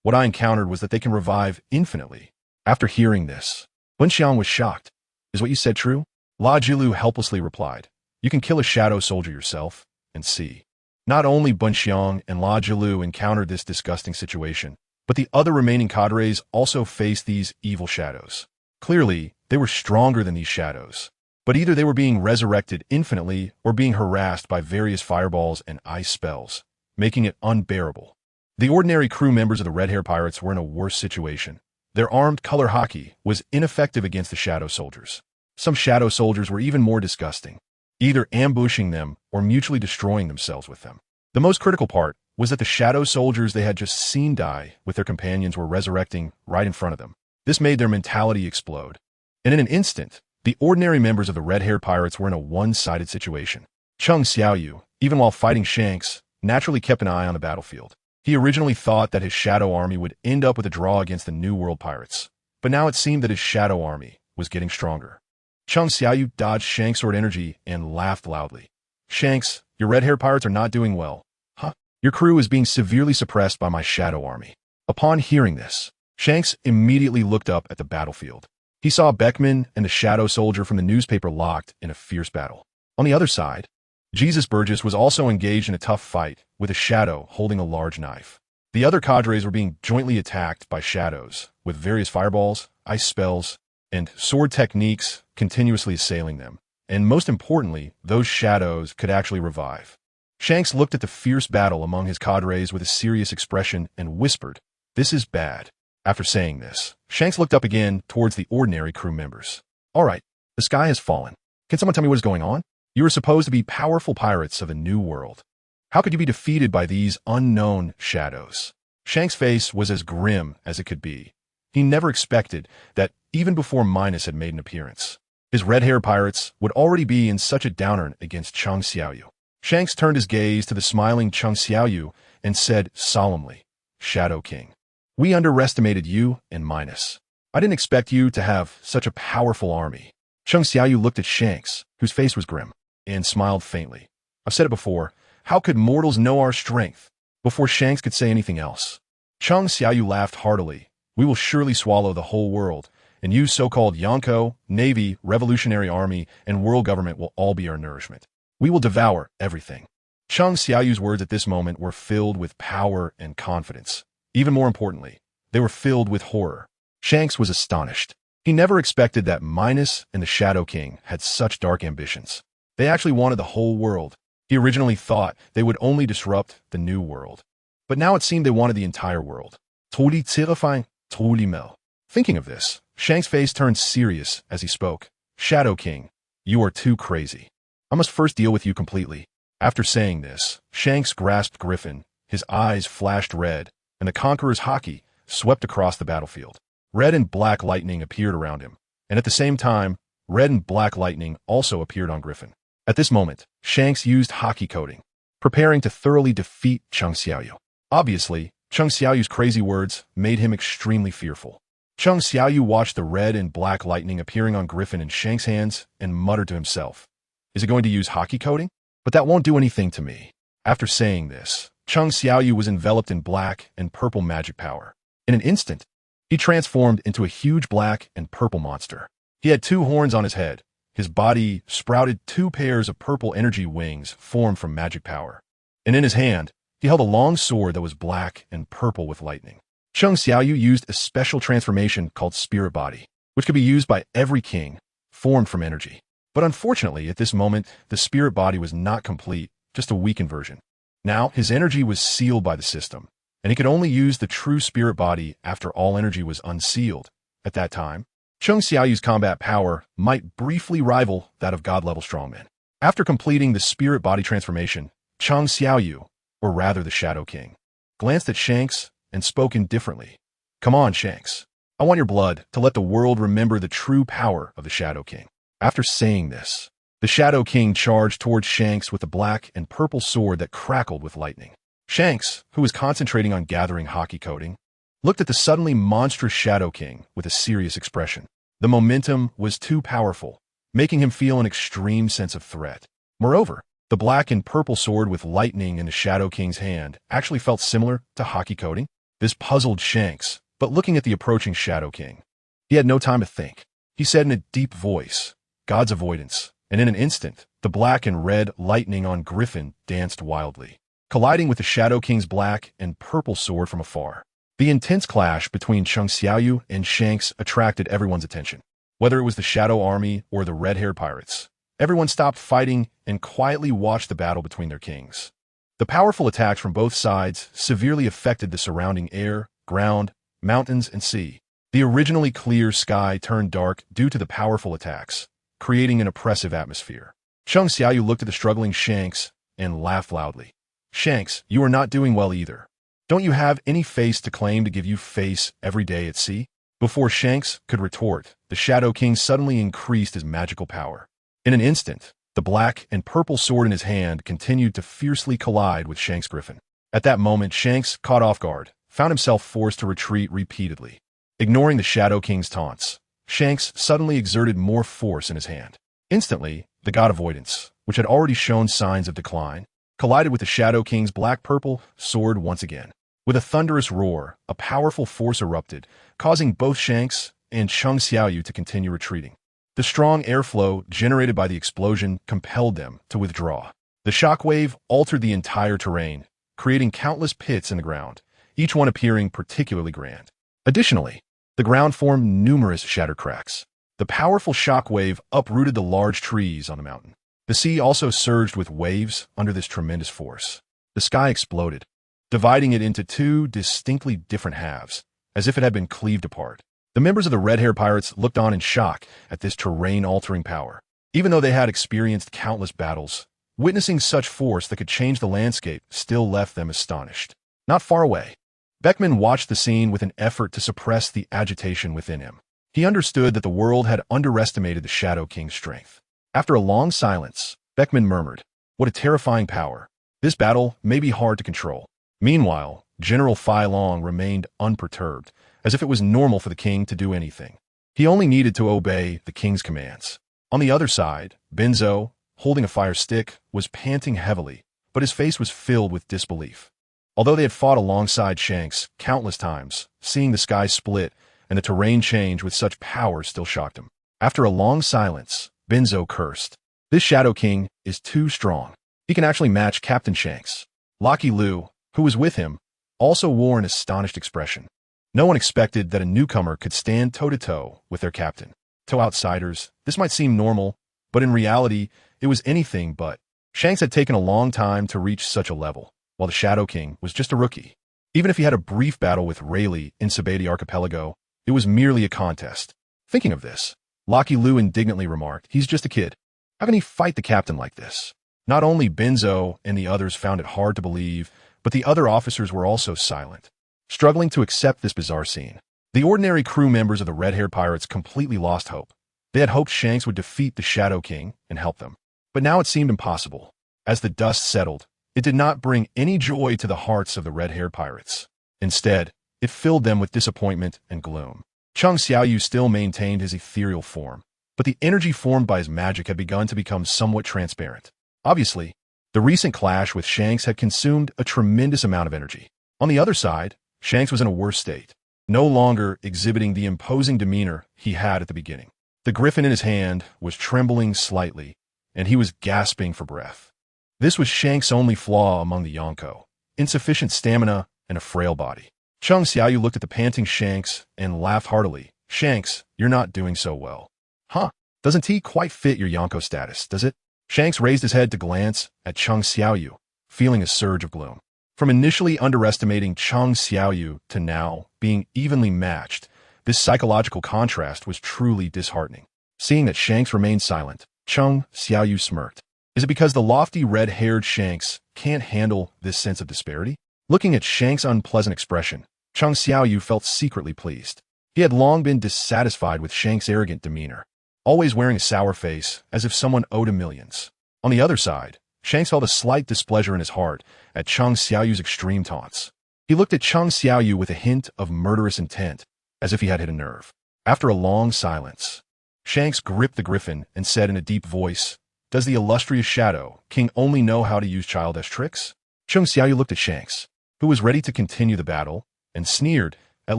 What I encountered was that they can revive infinitely." After hearing this, Bunxiang was shocked. "Is what you said true?" La Jilu helplessly replied, "You can kill a shadow soldier yourself and see." Not only Bunxiang and La Jilu encountered this disgusting situation, but the other remaining cadres also faced these evil shadows. Clearly, they were stronger than these shadows, but either they were being resurrected infinitely or being harassed by various fireballs and ice spells, making it unbearable. The ordinary crew members of the Red Hair Pirates were in a worse situation. Their armed color hockey was ineffective against the shadow soldiers. Some shadow soldiers were even more disgusting, either ambushing them or mutually destroying themselves with them. The most critical part was that the shadow soldiers they had just seen die with their companions were resurrecting right in front of them. This made their mentality explode. And in an instant, the ordinary members of the Red Hair Pirates were in a one-sided situation. Chung Xiaoyu, even while fighting Shanks, naturally kept an eye on the battlefield. He originally thought that his shadow army would end up with a draw against the New World Pirates, but now it seemed that his shadow army was getting stronger. Chung Xiaoyu dodged Shanks' sword energy and laughed loudly. "Shanks, your Red Hair Pirates are not doing well. Huh? Your crew is being severely suppressed by my shadow army." Upon hearing this, Shanks immediately looked up at the battlefield. He saw Beckman and the shadow soldier from the newspaper locked in a fierce battle. On the other side, Jesus Burgess was also engaged in a tough fight with a shadow holding a large knife. The other cadres were being jointly attacked by shadows, with various fireballs, ice spells, and sword techniques continuously assailing them. And most importantly, those shadows could actually revive. Shanks looked at the fierce battle among his cadres with a serious expression and whispered, "This is bad." After saying this, Shanks looked up again towards the ordinary crew members. "All right, the sky has fallen. Can someone tell me what is going on? You are supposed to be powerful pirates of a new world. How could you be defeated by these unknown shadows?" Shanks' face was as grim as it could be. He never expected that even before Minos had made an appearance, his Red Hair Pirates would already be in such a downer against Chung Xiaoyu. Shanks turned his gaze to the smiling Chung Xiaoyu and said solemnly, "Shadow King, we underestimated you and Minos. I didn't expect you to have such a powerful army." Chung Xiaoyu looked at Shanks, whose face was grim, and smiled faintly. "I've said it before, how could mortals know our strength?" Before Shanks could say anything else, Chung Xiaoyu laughed heartily. "We will surely swallow the whole world, and you so-called Yonko, Navy, Revolutionary Army, and world government will all be our nourishment. We will devour everything." Chung Xiaoyu's words at this moment were filled with power and confidence. Even more importantly, they were filled with horror. Shanks was astonished. He never expected that Minos and the Shadow King had such dark ambitions. They actually wanted the whole world. He originally thought they would only disrupt the new world. But now it seemed they wanted the entire world. Totally terrifying, totally mel. Thinking of this, Shanks' face turned serious as he spoke. "Shadow King, you are too crazy. I must first deal with you completely." After saying this, Shanks grasped Griffin, his eyes flashed red, and the Conqueror's hockey swept across the battlefield. Red and black lightning appeared around him, and at the same time, red and black lightning also appeared on Griffin. At this moment, Shanks used hockey coding, preparing to thoroughly defeat Chung Xiaoyu. Obviously, Chung Xiaoyu's crazy words made him extremely fearful. Chung Xiaoyu watched the red and black lightning appearing on Griffin in Shanks' hands and muttered to himself, "Is it going to use hockey coding? But that won't do anything to me." After saying this, Chung Xiaoyu was enveloped in black and purple magic power. In an instant, he transformed into a huge black and purple monster. He had 2 horns on his head. His body sprouted 2 pairs of purple energy wings formed from magic power. And in his hand, he held a long sword that was black and purple with lightning. Chung Xiaoyu used a special transformation called Spirit Body, which could be used by every king, formed from energy. But unfortunately, at this moment, the Spirit Body was not complete, just a weakened version. Now, his energy was sealed by the system, and he could only use the true Spirit Body after all energy was unsealed. At that time, Chung Xiaoyu's combat power might briefly rival that of God-level strongmen. After completing the Spirit Body transformation, Chung Xiaoyu, or rather the Shadow King, glanced at Shanks and spoke indifferently. "Come on, Shanks. I want your blood to let the world remember the true power of the Shadow King." After saying this, the Shadow King charged towards Shanks with a black and purple sword that crackled with lightning. Shanks, who was concentrating on gathering hockey coating, looked at the suddenly monstrous Shadow King with a serious expression. The momentum was too powerful, making him feel an extreme sense of threat. Moreover, the black and purple sword with lightning in the Shadow King's hand actually felt similar to hockey coating. This puzzled Shanks, but looking at the approaching Shadow King, he had no time to think. He said in a deep voice, "God's avoidance," and in an instant, the black and red lightning on Griffin danced wildly, colliding with the Shadow King's black and purple sword from afar. The intense clash between Chung Xiaoyu and Shanks attracted everyone's attention. Whether it was the Shadow Army or the red-haired pirates, everyone stopped fighting and quietly watched the battle between their kings. The powerful attacks from both sides severely affected the surrounding air, ground, mountains, and sea. The originally clear sky turned dark due to the powerful attacks, creating an oppressive atmosphere. Chung Xiaoyu looked at the struggling Shanks and laughed loudly. "Shanks, you are not doing well either. Don't you have any face to claim to give you face every day at sea?" Before Shanks could retort, the Shadow King suddenly increased his magical power. In an instant, the black and purple sword in his hand continued to fiercely collide with Shanks' griffin. At that moment, Shanks, caught off guard, found himself forced to retreat repeatedly. Ignoring the Shadow King's taunts, Shanks suddenly exerted more force in his hand. Instantly, the god Avoidance, which had already shown signs of decline, collided with the Shadow King's black-purple sword once again. With a thunderous roar, a powerful force erupted, causing both Shanks and Chung Xiaoyu to continue retreating. The strong airflow generated by the explosion compelled them to withdraw. The shockwave altered the entire terrain, creating countless pits in the ground, each one appearing particularly grand. Additionally, the ground formed numerous shattered cracks. The powerful shockwave uprooted the large trees on the mountain. The sea also surged with waves under this tremendous force. The sky exploded, dividing it into two distinctly different halves, as if it had been cleaved apart. The members of the red-haired pirates looked on in shock at this terrain-altering power. Even though they had experienced countless battles, witnessing such force that could change the landscape still left them astonished. Not far away, Beckman watched the scene with an effort to suppress the agitation within him. He understood that the world had underestimated the Shadow King's strength. After a long silence, Beckman murmured, "What a terrifying power. This battle may be hard to control." Meanwhile, General Fai Long remained unperturbed, as if it was normal for the king to do anything. He only needed to obey the king's commands. On the other side, Benzo, holding a fire stick, was panting heavily, but his face was filled with disbelief. Although they had fought alongside Shanks countless times, seeing the sky split and the terrain change with such power still shocked him. After a long silence, Benzo cursed. "This Shadow King is too strong. He can actually match Captain Shanks." Lucky Lu, who was with him, also wore an astonished expression. No one expected that a newcomer could stand toe-to-toe with their captain. To outsiders, this might seem normal, but in reality, it was anything but. Shanks had taken a long time to reach such a level, while the Shadow King was just a rookie. Even if he had a brief battle with Rayleigh in Sabeti Archipelago, it was merely a contest. Thinking of this, Lucky Lu indignantly remarked, "He's just a kid. How can he fight the captain like this?" Not only Benzo and the others found it hard to believe, but the other officers were also silent, struggling to accept this bizarre scene. The ordinary crew members of the red-haired pirates completely lost hope. They had hoped Shanks would defeat the Shadow King and help them. But now it seemed impossible. As the dust settled, it did not bring any joy to the hearts of the red-haired pirates. Instead, it filled them with disappointment and gloom. Chung Xiaoyu still maintained his ethereal form, but the energy formed by his magic had begun to become somewhat transparent. Obviously, the recent clash with Shanks had consumed a tremendous amount of energy. On the other side, Shanks was in a worse state, no longer exhibiting the imposing demeanor he had at the beginning. The griffin in his hand was trembling slightly, and he was gasping for breath. This was Shanks' only flaw among the Yonko: insufficient stamina and a frail body. Chung Xiaoyu looked at the panting Shanks and laughed heartily. Shanks, you're not doing so well. Huh? Doesn't he quite fit your Yonko status, does it? Shanks raised his head to glance at Chung Xiaoyu, feeling a surge of gloom. From initially underestimating Chung Xiaoyu to now being evenly matched, this psychological contrast was truly disheartening. Seeing that Shanks remained silent, Chung Xiaoyu smirked. Is it because the lofty red-haired Shanks can't handle this sense of disparity? Looking at Shanks' unpleasant expression, Chung Xiaoyu felt secretly pleased. He had long been dissatisfied with Shanks' arrogant demeanor, always wearing a sour face as if someone owed him millions. On the other side, Shanks felt a slight displeasure in his heart at Chung Xiaoyu's extreme taunts. He looked at Chung Xiaoyu with a hint of murderous intent, as if he had hit a nerve. After a long silence, Shanks gripped the griffin and said in a deep voice, "Does the illustrious Shadow King only know how to use childish tricks?" Chung Xiaoyu looked at Shanks, who was ready to continue the battle, and sneered, "At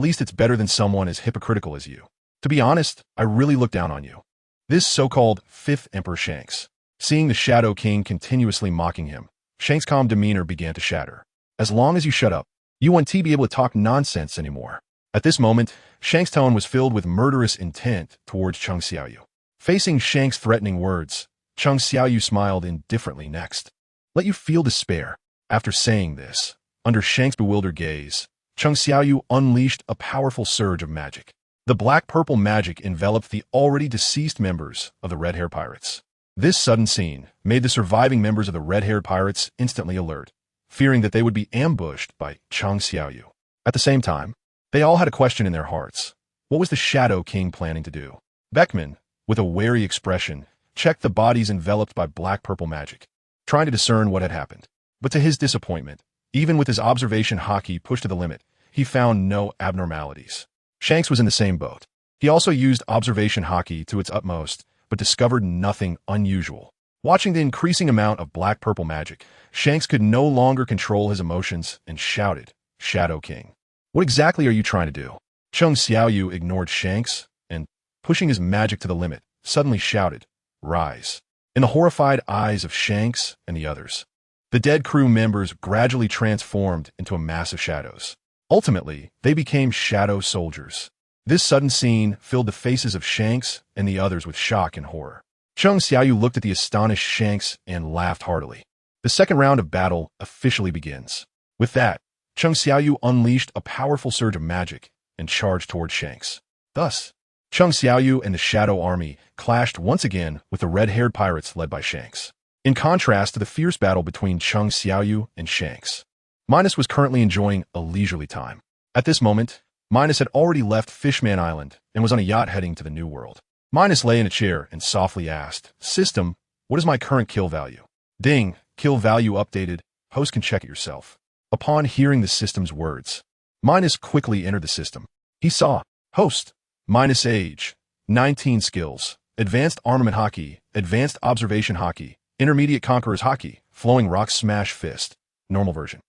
least it's better than someone as hypocritical as you. To be honest, I really look down on you." This so-called Fifth Emperor Shanks, seeing the Shadow King continuously mocking him, Shanks' calm demeanor began to shatter. "As long as you shut up, you won't be able to talk nonsense anymore." At this moment, Shanks' tone was filled with murderous intent towards Chung Xiaoyu. Facing Shanks' threatening words, Chung Xiaoyu smiled indifferently next. "Let you feel despair." After saying this, under Shanks' bewildered gaze, Chung Xiaoyu unleashed a powerful surge of magic. The black-purple magic enveloped the already deceased members of the red-haired pirates. This sudden scene made the surviving members of the red-haired pirates instantly alert, fearing that they would be ambushed by Chung Xiaoyu. At the same time, they all had a question in their hearts. What was the Shadow King planning to do? Beckman, with a wary expression, checked the bodies enveloped by black-purple magic, trying to discern what had happened. But to his disappointment, even with his observation hockey pushed to the limit, he found no abnormalities. Shanks was in the same boat. He also used observation hockey to its utmost, but discovered nothing unusual. Watching the increasing amount of black-purple magic, Shanks could no longer control his emotions and shouted, "Shadow King, what exactly are you trying to do?" Chung Xiaoyu ignored Shanks and, pushing his magic to the limit, suddenly shouted, "Rise." In the horrified eyes of Shanks and the others, the dead crew members gradually transformed into a mass of shadows. Ultimately, they became shadow soldiers. This sudden scene filled the faces of Shanks and the others with shock and horror. Chung Xiaoyu looked at the astonished Shanks and laughed heartily. The second round of battle officially begins. With that, Chung Xiaoyu unleashed a powerful surge of magic and charged towards Shanks. Thus, Chung Xiaoyu and the Shadow Army clashed once again with the red-haired pirates led by Shanks. In contrast to the fierce battle between Chung Xiaoyu and Shanks, Minos was currently enjoying a leisurely time. At this moment, Minos had already left Fishman Island and was on a yacht heading to the New World. Minos lay in a chair and softly asked, "System, what is my current kill value?" "Ding, kill value updated. Host can check it yourself." Upon hearing the system's words, Minos quickly entered the system. He saw, "Host, Minos age, 19 skills, advanced armament hockey, advanced observation hockey, intermediate conqueror's hockey, flowing rock smash fist, normal version.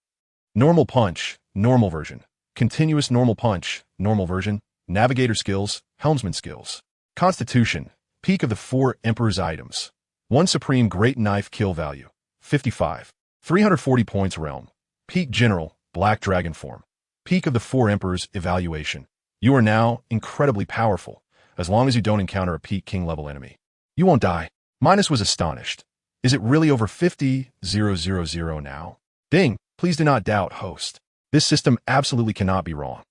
Normal punch, normal version. Continuous normal punch, normal version. Navigator skills, helmsman skills. Constitution, peak of the 4 Emperor's items. 1 Supreme Great Knife kill value, 55. 340 points realm. Peak General, Black Dragon form. Peak of the 4 Emperors evaluation. You are now incredibly powerful, as long as you don't encounter a peak king level enemy. You won't die. Minos was astonished. Is it really over 50,000 now? Ding, please do not doubt, host. This system absolutely cannot be wrong.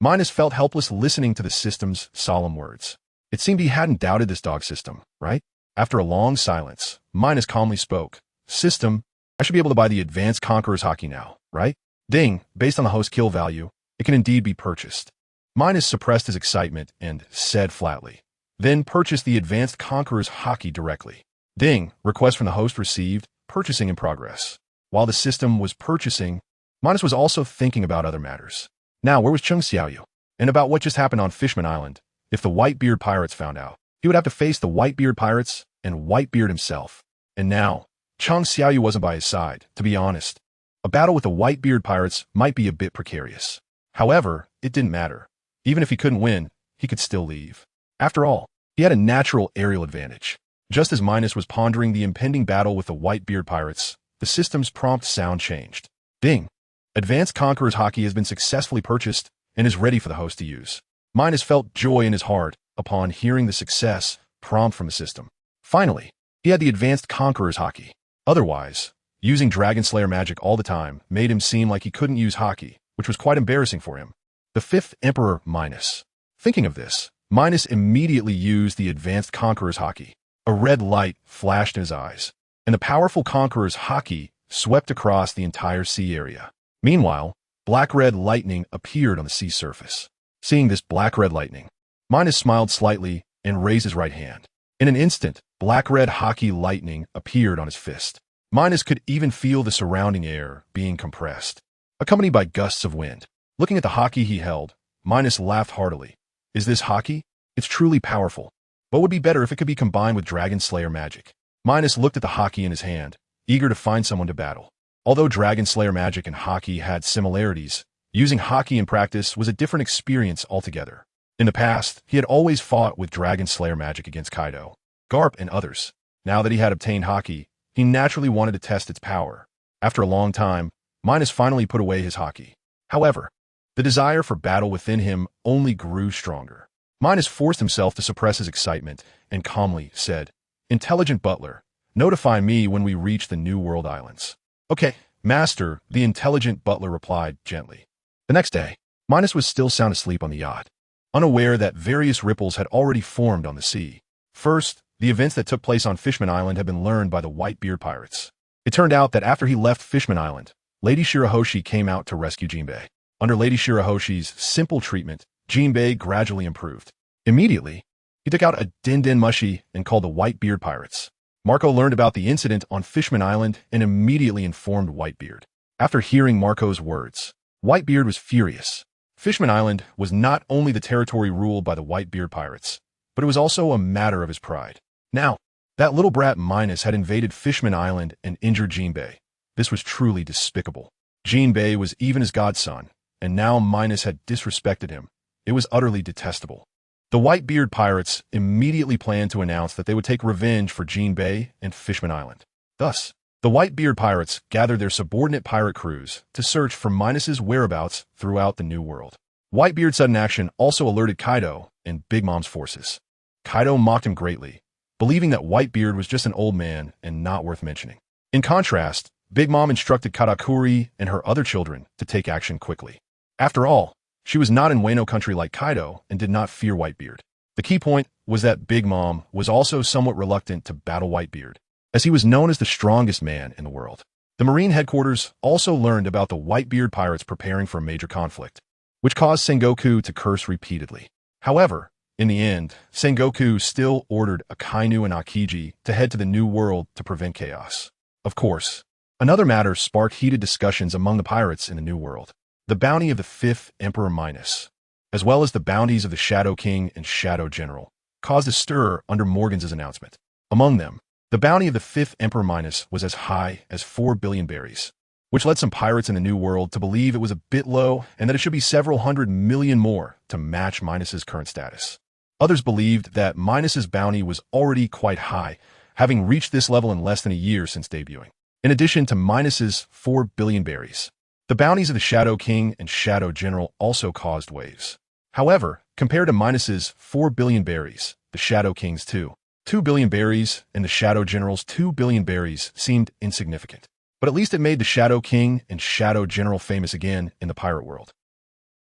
Minos felt helpless listening to the system's solemn words. It seemed he hadn't doubted this dog system, right? After a long silence, Minos calmly spoke. "System, I should be able to buy the advanced conqueror's hockey now, right?" Ding, based on the host kill value, it can indeed be purchased. Minos suppressed his excitement and said flatly, "Then purchase the advanced conqueror's hockey directly." Ding, request from the host received, purchasing in progress. While the system was purchasing, Minos was also thinking about other matters. Now, where was Chung Xiaoyu? And about what just happened on Fishman Island? If the Whitebeard pirates found out, he would have to face the Whitebeard pirates and Whitebeard himself. And now, Chung Xiaoyu wasn't by his side, to be honest. A battle with the Whitebeard pirates might be a bit precarious. However, it didn't matter. Even if he couldn't win, he could still leave. After all, he had a natural aerial advantage. Just as Minos was pondering the impending battle with the Whitebeard pirates, the system's prompt sound changed. Ding. Advanced Conqueror's Hockey has been successfully purchased and is ready for the host to use. Minos felt joy in his heart upon hearing the success prompt from the system. Finally, he had the Advanced Conqueror's Hockey. Otherwise, using Dragon Slayer magic all the time made him seem like he couldn't use hockey, which was quite embarrassing for him. The fifth Emperor Minos. Thinking of this, Minos immediately used the Advanced Conqueror's Hockey. A red light flashed in his eyes, and the powerful Conqueror's Hockey swept across the entire sea area. Meanwhile, black-red lightning appeared on the sea surface. Seeing this black-red lightning, Minos smiled slightly and raised his right hand. In an instant, black-red hockey lightning appeared on his fist. Minos could even feel the surrounding air being compressed, accompanied by gusts of wind. Looking at the hockey he held, Minos laughed heartily. Is this hockey? It's truly powerful. What would be better if it could be combined with Dragon Slayer magic? Minos looked at the hockey in his hand, eager to find someone to battle. Although Dragon Slayer magic and hockey had similarities, using hockey in practice was a different experience altogether. In the past, he had always fought with Dragon Slayer magic against Kaido, Garp, and others. Now that he had obtained hockey, he naturally wanted to test its power. After a long time, Minos finally put away his hockey. However, the desire for battle within him only grew stronger. Minos forced himself to suppress his excitement and calmly said, "Intelligent butler, notify me when we reach the New World Islands." "Okay, master," the intelligent butler replied gently. The next day, Minos was still sound asleep on the yacht, unaware that various ripples had already formed on the sea. First, the events that took place on Fishman Island had been learned by the Whitebeard pirates. It turned out that after he left Fishman Island, Lady Shirahoshi came out to rescue Jinbei. Under Lady Shirahoshi's simple treatment, Jinbei gradually improved. Immediately, he took out a din-din mushi and called the Whitebeard pirates. Marco learned about the incident on Fishman Island and immediately informed Whitebeard. After hearing Marco's words, Whitebeard was furious. Fishman Island was not only the territory ruled by the Whitebeard pirates, but it was also a matter of his pride. Now, that little brat Minos had invaded Fishman Island and injured Jinbei. This was truly despicable. Jinbei was even his godson, and now Minos had disrespected him. It was utterly detestable. The Whitebeard pirates immediately planned to announce that they would take revenge for Jinbei and Fishman Island. Thus, the Whitebeard pirates gathered their subordinate pirate crews to search for Minos's whereabouts throughout the New World. Whitebeard's sudden action also alerted Kaido and Big Mom's forces. Kaido mocked him greatly, believing that Whitebeard was just an old man and not worth mentioning. In contrast, Big Mom instructed Katakuri and her other children to take action quickly. After all, she was not in Wano country like Kaido and did not fear Whitebeard. The key point was that Big Mom was also somewhat reluctant to battle Whitebeard, as he was known as the strongest man in the world. The Marine headquarters also learned about the Whitebeard pirates preparing for a major conflict, which caused Sengoku to curse repeatedly. However, in the end, Sengoku still ordered Akainu and Akiji to head to the New World to prevent chaos. Of course, another matter sparked heated discussions among the pirates in the New World. The bounty of the fifth Emperor Minos, as well as the bounties of the Shadow King and Shadow General, caused a stir under Morgans' announcement. Among them, the bounty of the fifth Emperor Minos was as high as 4 billion berries, which led some pirates in the New World to believe it was a bit low and that it should be several 100 million more to match Minos' current status. Others believed that Minos' bounty was already quite high, having reached this level in less than a year since debuting. In addition to Minos' 4 billion berries, the bounties of the Shadow King and Shadow General also caused waves. However, compared to Minos' 4 billion berries, the Shadow King's 2 billion berries and the Shadow General's 2 billion berries seemed insignificant. But at least it made the Shadow King and Shadow General famous again in the pirate world.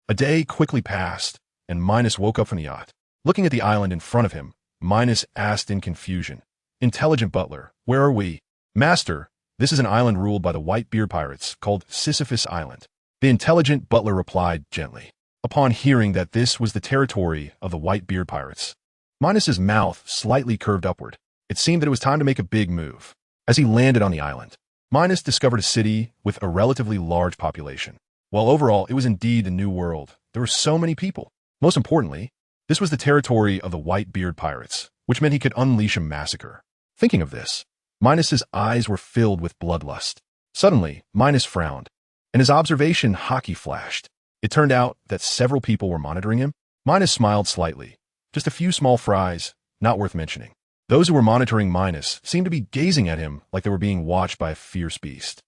A day quickly passed, and Minos woke up from the yacht. Looking at the island in front of him, Minos asked in confusion, "Intelligent butler, where are we?" "Master, this is an island ruled by the Whitebeard pirates called Sisyphus Island," the intelligent butler replied gently. Upon hearing that this was the territory of the Whitebeard pirates, Minos' mouth slightly curved upward. It seemed that it was time to make a big move. As he landed on the island, Minos discovered a city with a relatively large population. While overall it was indeed the New World, there were so many people. Most importantly, this was the territory of the Whitebeard pirates, which meant he could unleash a massacre. Thinking of this, Minos' eyes were filled with bloodlust. Suddenly, Minos frowned, and his observation hockey flashed. It turned out that several people were monitoring him. Minos smiled slightly. Just a few small fries, not worth mentioning. Those who were monitoring Minos seemed to be gazing at him like they were being watched by a fierce beast.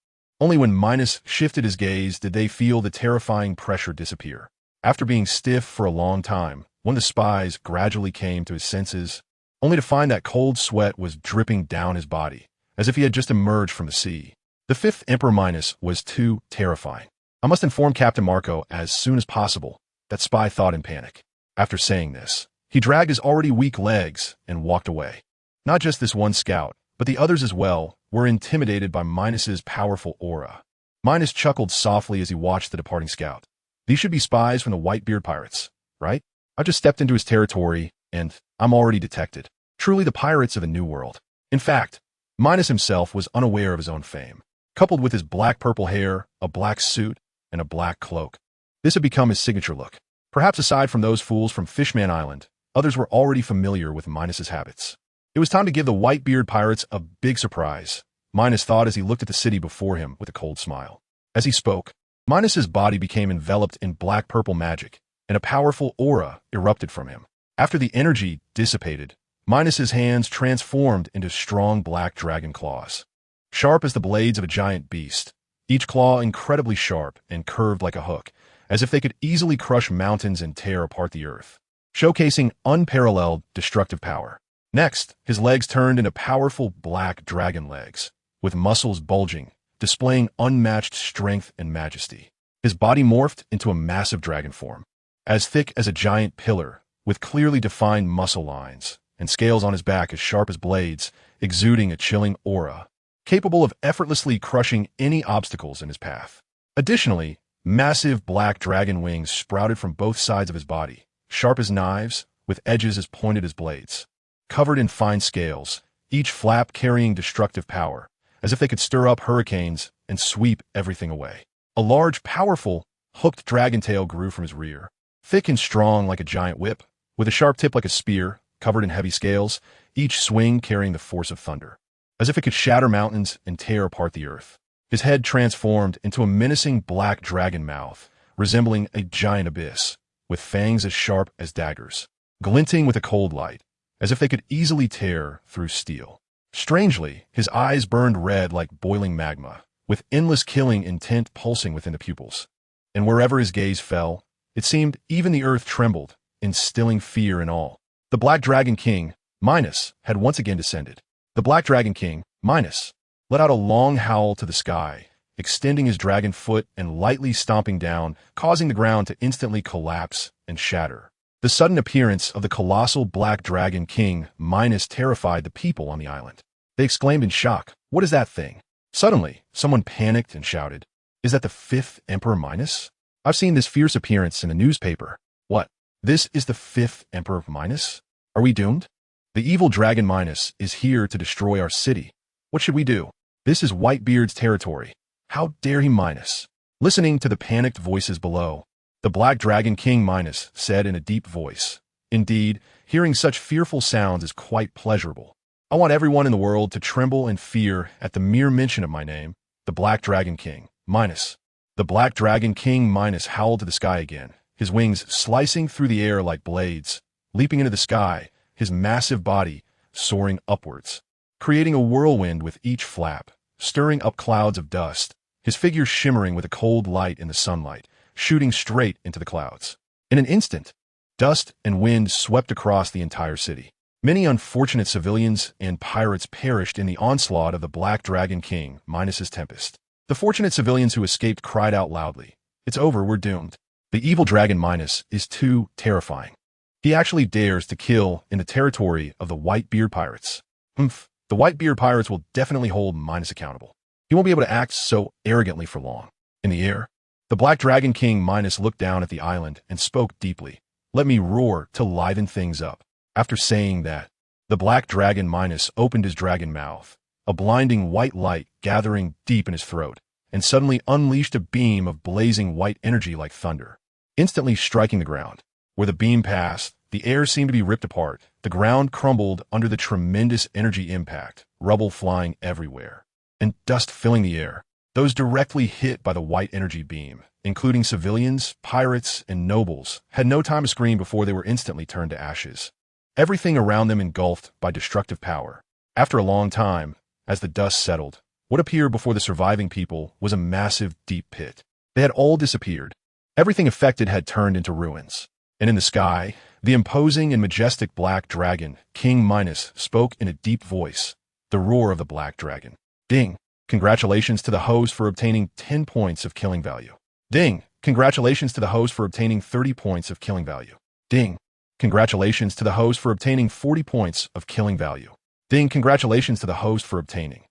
Only when Minos shifted his gaze did they feel the terrifying pressure disappear. After being stiff for a long time, one of the spies gradually came to his senses, only to find that cold sweat was dripping down his body, as if he had just emerged from the sea. The fifth Emperor Minos was too terrifying. I must inform Captain Marco as soon as possible, that spy thought in panic. After saying this, he dragged his already weak legs and walked away. Not just this one scout, but the others as well, were intimidated by Minos's powerful aura. Minos chuckled softly as he watched the departing scout. These should be spies from the Whitebeard pirates, right? I've just stepped into his territory, and I'm already detected. Truly the pirates of a new world. In fact, Minos himself was unaware of his own fame. Coupled with his black-purple hair, a black suit, and a black cloak, this had become his signature look. Perhaps aside from those fools from Fishman Island, others were already familiar with Minos's habits. It was time to give the Whitebeard pirates a big surprise, Minos thought as he looked at the city before him with a cold smile. As he spoke, Minos's body became enveloped in black-purple magic, and a powerful aura erupted from him. After the energy dissipated, Minos's hands transformed into strong black dragon claws. Sharp as the blades of a giant beast, each claw incredibly sharp and curved like a hook, as if they could easily crush mountains and tear apart the earth, showcasing unparalleled destructive power. Next, his legs turned into powerful black dragon legs, with muscles bulging, displaying unmatched strength and majesty. His body morphed into a massive dragon form, as thick as a giant pillar, with clearly defined muscle lines, and scales on his back as sharp as blades, exuding a chilling aura, capable of effortlessly crushing any obstacles in his path. Additionally, massive black dragon wings sprouted from both sides of his body, sharp as knives, with edges as pointed as blades. Covered in fine scales, each flap carrying destructive power, as if they could stir up hurricanes and sweep everything away. A large, powerful, hooked dragon tail grew from his rear, thick and strong like a giant whip, with a sharp tip like a spear, covered in heavy scales, each swing carrying the force of thunder, as if it could shatter mountains and tear apart the earth. His head transformed into a menacing black dragon mouth, resembling a giant abyss, with fangs as sharp as daggers, glinting with a cold light, as if they could easily tear through steel. Strangely, his eyes burned red like boiling magma, with endless killing intent pulsing within the pupils. And wherever his gaze fell, it seemed even the earth trembled, instilling fear in all. The Black Dragon King, Minos, had once again descended. The Black Dragon King, Minos, let out a long howl to the sky, extending his dragon foot and lightly stomping down, causing the ground to instantly collapse and shatter. The sudden appearance of the colossal Black Dragon King, Minos, terrified the people on the island. They exclaimed in shock, "What is that thing?" Suddenly, someone panicked and shouted, "Is that the fifth Emperor Minos? I've seen this fierce appearance in the newspaper." "What? This is the fifth Emperor Minos? Are we doomed? The evil dragon Minos is here to destroy our city. What should we do? This is Whitebeard's territory. How dare he Minos?" Listening to the panicked voices below, the Black Dragon King Minos said in a deep voice, "Indeed, hearing such fearful sounds is quite pleasurable. I want everyone in the world to tremble in fear at the mere mention of my name, the Black Dragon King, Minos." The Black Dragon King Minos howled to the sky again, his wings slicing through the air like blades, leaping into the sky, his massive body soaring upwards, creating a whirlwind with each flap, stirring up clouds of dust, his figure shimmering with a cold light in the sunlight, shooting straight into the clouds. In an instant, dust and wind swept across the entire city. Many unfortunate civilians and pirates perished in the onslaught of the Black Dragon King, Minos's tempest. The fortunate civilians who escaped cried out loudly, "It's over, we're doomed. The evil dragon Minos is too terrifying. He actually dares to kill in the territory of the Whitebeard pirates. The Whitebeard pirates will definitely hold Minos accountable. He won't be able to act so arrogantly for long." In the air, the Black Dragon King Minos looked down at the island and spoke deeply. "Let me roar to liven things up." After saying that, the Black Dragon Minos opened his dragon mouth, a blinding white light gathering deep in his throat, and suddenly unleashed a beam of blazing white energy like thunder, instantly striking the ground. Where the beam passed, the air seemed to be ripped apart. The ground crumbled under the tremendous energy impact, rubble flying everywhere, and dust filling the air. Those directly hit by the white energy beam, including civilians, pirates, and nobles, had no time to scream before they were instantly turned to ashes. Everything around them engulfed by destructive power. After a long time, as the dust settled, What appeared before the surviving people was a massive, deep pit. They had all disappeared. Everything affected had turned into ruins. And in the sky, the imposing and majestic black dragon, King Minos, spoke in a deep voice, the roar of the black dragon. Ding! Congratulations to the host for obtaining 10 points of killing value. Ding! Congratulations to the host for obtaining 30 points of killing value. Ding! Congratulations to the host for obtaining 40 points of killing value. Ding! Congratulations to the host for obtaining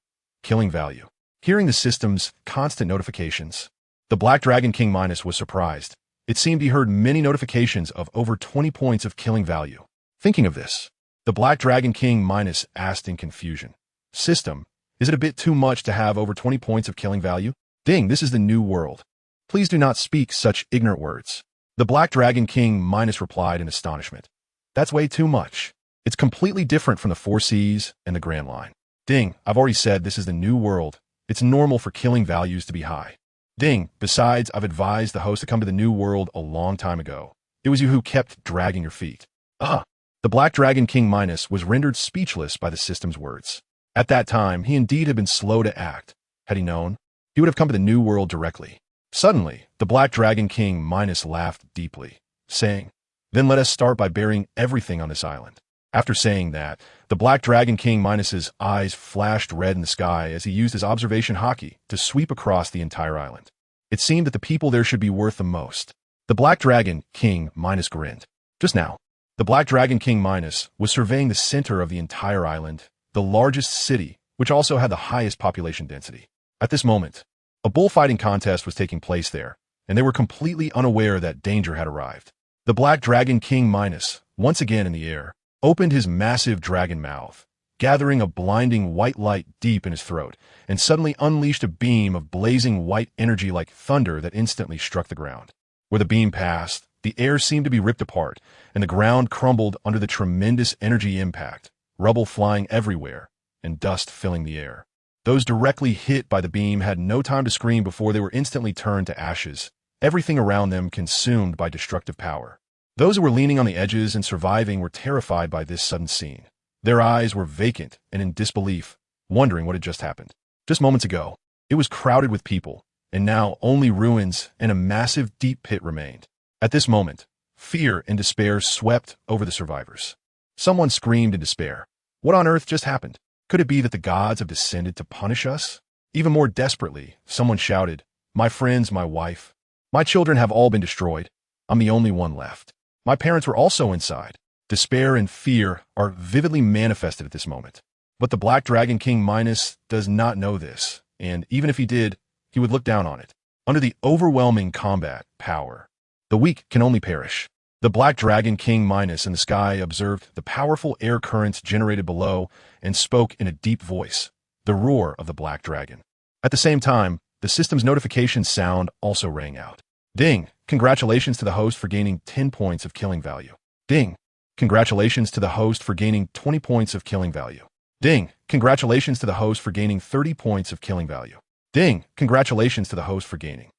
killing value. Hearing the system's constant notifications, the Black Dragon King Minos was surprised. It seemed he heard many notifications of over 20 points of killing value. Thinking of this, the Black Dragon King Minos asked in confusion, "System, is it a bit too much to have over 20 points of killing value? Ding, this is the new world. Please do not speak such ignorant words." The Black Dragon King Minos replied in astonishment, "That's way too much. It's completely different from the Four Seas and the Grand Line. Ding, I've already said this is the new world. It's normal for killing values to be high. Ding, besides, I've advised the host to come to the new world a long time ago. It was you who kept dragging your feet." The Black Dragon King Minos was rendered speechless by the system's words. At that time, he indeed had been slow to act. Had he known, he would have come to the new world directly. Suddenly, the Black Dragon King Minos laughed deeply, saying, "Then let us start by burying everything on this island." After saying that, the Black Dragon King Minos's eyes flashed red in the sky as he used his observation hockey to sweep across the entire island. It seemed that the people there should be worth the most. The Black Dragon King Minos grinned. Just now, the Black Dragon King Minos was surveying the center of the entire island, the largest city, which also had the highest population density. At this moment, a bullfighting contest was taking place there, and they were completely unaware that danger had arrived. The Black Dragon King Minos, once again in the air, opened his massive dragon mouth, gathering a blinding white light deep in his throat, and suddenly unleashed a beam of blazing white energy like thunder that instantly struck the ground. Where the beam passed, the air seemed to be ripped apart, and the ground crumbled under the tremendous energy impact, rubble flying everywhere, and dust filling the air. Those directly hit by the beam had no time to scream before they were instantly turned to ashes, everything around them consumed by destructive power. Those who were leaning on the edges and surviving were terrified by this sudden scene. Their eyes were vacant and in disbelief, wondering what had just happened. Just moments ago, it was crowded with people, and now only ruins and a massive deep pit remained. At this moment, fear and despair swept over the survivors. Someone screamed in despair. What on earth just happened? Could it be that the gods have descended to punish us? Even more desperately, someone shouted, "My friends, my wife, my children have all been destroyed. I'm the only one left. My parents were also inside." Despair and fear are vividly manifested at this moment. But the Black Dragon King Minos does not know this, and even if he did, he would look down on it. Under the overwhelming combat power, the weak can only perish. The Black Dragon King Minos in the sky observed the powerful air currents generated below and spoke in a deep voice, the roar of the Black Dragon. At the same time, the system's notification sound also rang out. Ding! Congratulations to the host for gaining 10 points of killing value. Ding! Congratulations to the host for gaining 20 points of killing value. Ding! Congratulations to the host for gaining 30 points of killing value. Ding! Congratulations to the host for gaining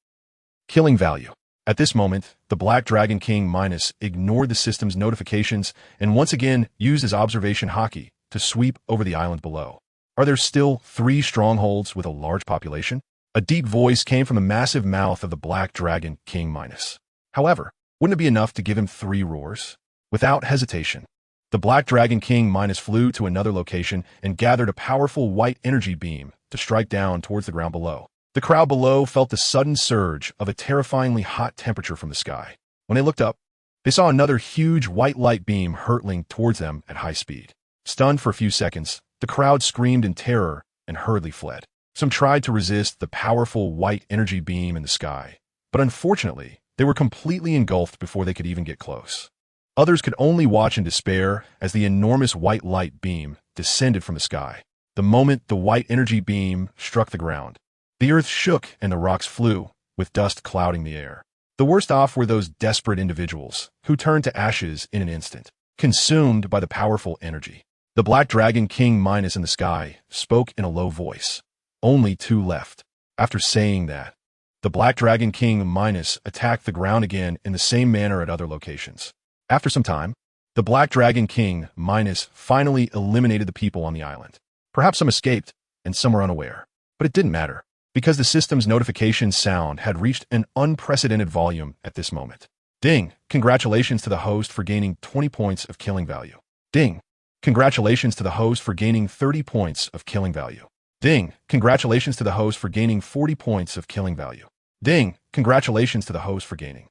killing value. At this moment, the Black Dragon King Minos ignored the system's notifications and once again used his observation hockey to sweep over the island below. Are there still 3 strongholds with a large population? A deep voice came from the massive mouth of the Black Dragon King Minos. However, wouldn't it be enough to give him 3 roars? Without hesitation, the Black Dragon King Minos flew to another location and gathered a powerful white energy beam to strike down towards the ground below. The crowd below felt the sudden surge of a terrifyingly hot temperature from the sky. When they looked up, they saw another huge white light beam hurtling towards them at high speed. Stunned for a few seconds, the crowd screamed in terror and hurriedly fled. Some tried to resist the powerful white energy beam in the sky, but unfortunately, they were completely engulfed before they could even get close. Others could only watch in despair as the enormous white light beam descended from the sky. The moment the white energy beam struck the ground, the earth shook and the rocks flew, with dust clouding the air. The worst off were those desperate individuals who turned to ashes in an instant, consumed by the powerful energy. The Black Dragon King Minos in the sky spoke in a low voice. Only 2 left. After saying that, the Black Dragon King Minos attacked the ground again in the same manner at other locations. After some time, the Black Dragon King Minos finally eliminated the people on the island. Perhaps some escaped, and some were unaware. But it didn't matter, because the system's notification sound had reached an unprecedented volume at this moment. Ding! Congratulations to the host for gaining 20 points of killing value. Ding! Congratulations to the host for gaining 30 points of killing value. Ding! Congratulations to the host for gaining 40 points of killing value. Ding! Congratulations to the host for gaining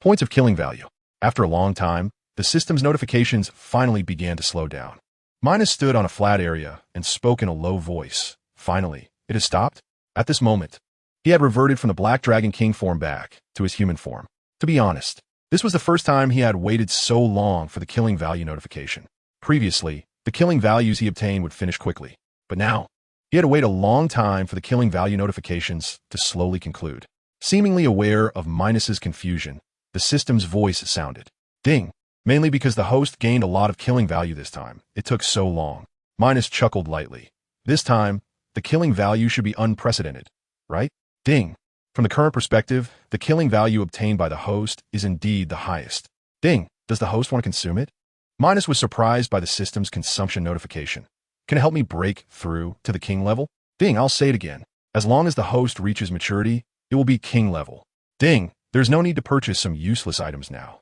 points of killing value. After a long time, the system's notifications finally began to slow down. Minos stood on a flat area and spoke in a low voice. Finally, it has stopped. At this moment, he had reverted from the Black Dragon King form back to his human form. To be honest, this was the first time he had waited so long for the killing value notification. Previously, the killing values he obtained would finish quickly, but now, he had to wait a long time for the killing value notifications to slowly conclude. Seemingly aware of Minos's confusion, the system's voice sounded. Ding! Mainly because the host gained a lot of killing value this time. It took so long. Minos chuckled lightly. This time, the killing value should be unprecedented, right? Ding! From the current perspective, the killing value obtained by the host is indeed the highest. Ding! Does the host want to consume it? Minos was surprised by the system's consumption notification. Can it help me break through to the king level? Ding! I'll say it again. As long as the host reaches maturity, it will be king level. Ding! There's no need to purchase some useless items now.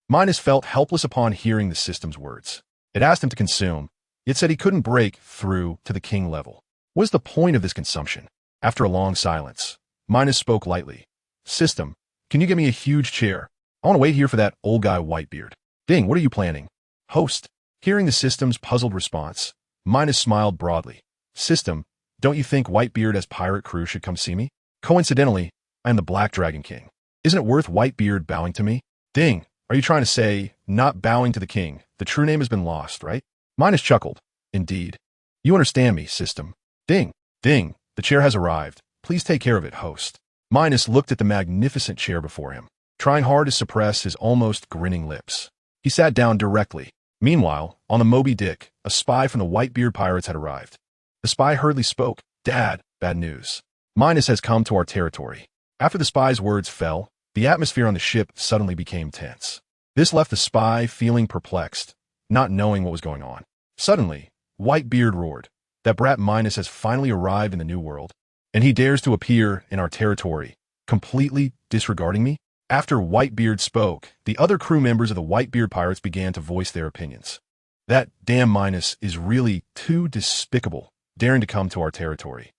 Minos felt helpless upon hearing the system's words. It asked him to consume, yet said he couldn't break through to the king level. What is the point of this consumption? After a long silence, Minos spoke lightly. System, can you get me a huge chair? I want to wait here for that old guy Whitebeard. Ding, what are you planning? Host, hearing the system's puzzled response, Minos smiled broadly. System, don't you think Whitebeard as pirate crew should come see me? Coincidentally, I am the Black Dragon King. Isn't it worth Whitebeard bowing to me? Ding, are you trying to say, not bowing to the king, the true name has been lost, right? Minos chuckled. Indeed. You understand me, system. Ding, ding, the chair has arrived. Please take care of it, host. Minos looked at the magnificent chair before him, trying hard to suppress his almost grinning lips. He sat down directly. Meanwhile, on the Moby Dick, a spy from the Whitebeard pirates had arrived. The spy hurriedly spoke. Dad, bad news. Minos has come to our territory. After the spy's words fell, the atmosphere on the ship suddenly became tense. This left the spy feeling perplexed, not knowing what was going on. Suddenly, Whitebeard roared. That brat Minos has finally arrived in the New World, and he dares to appear in our territory, completely disregarding me? After Whitebeard spoke, the other crew members of the Whitebeard pirates began to voice their opinions. That damn Minos is really too despicable, daring to come to our territory.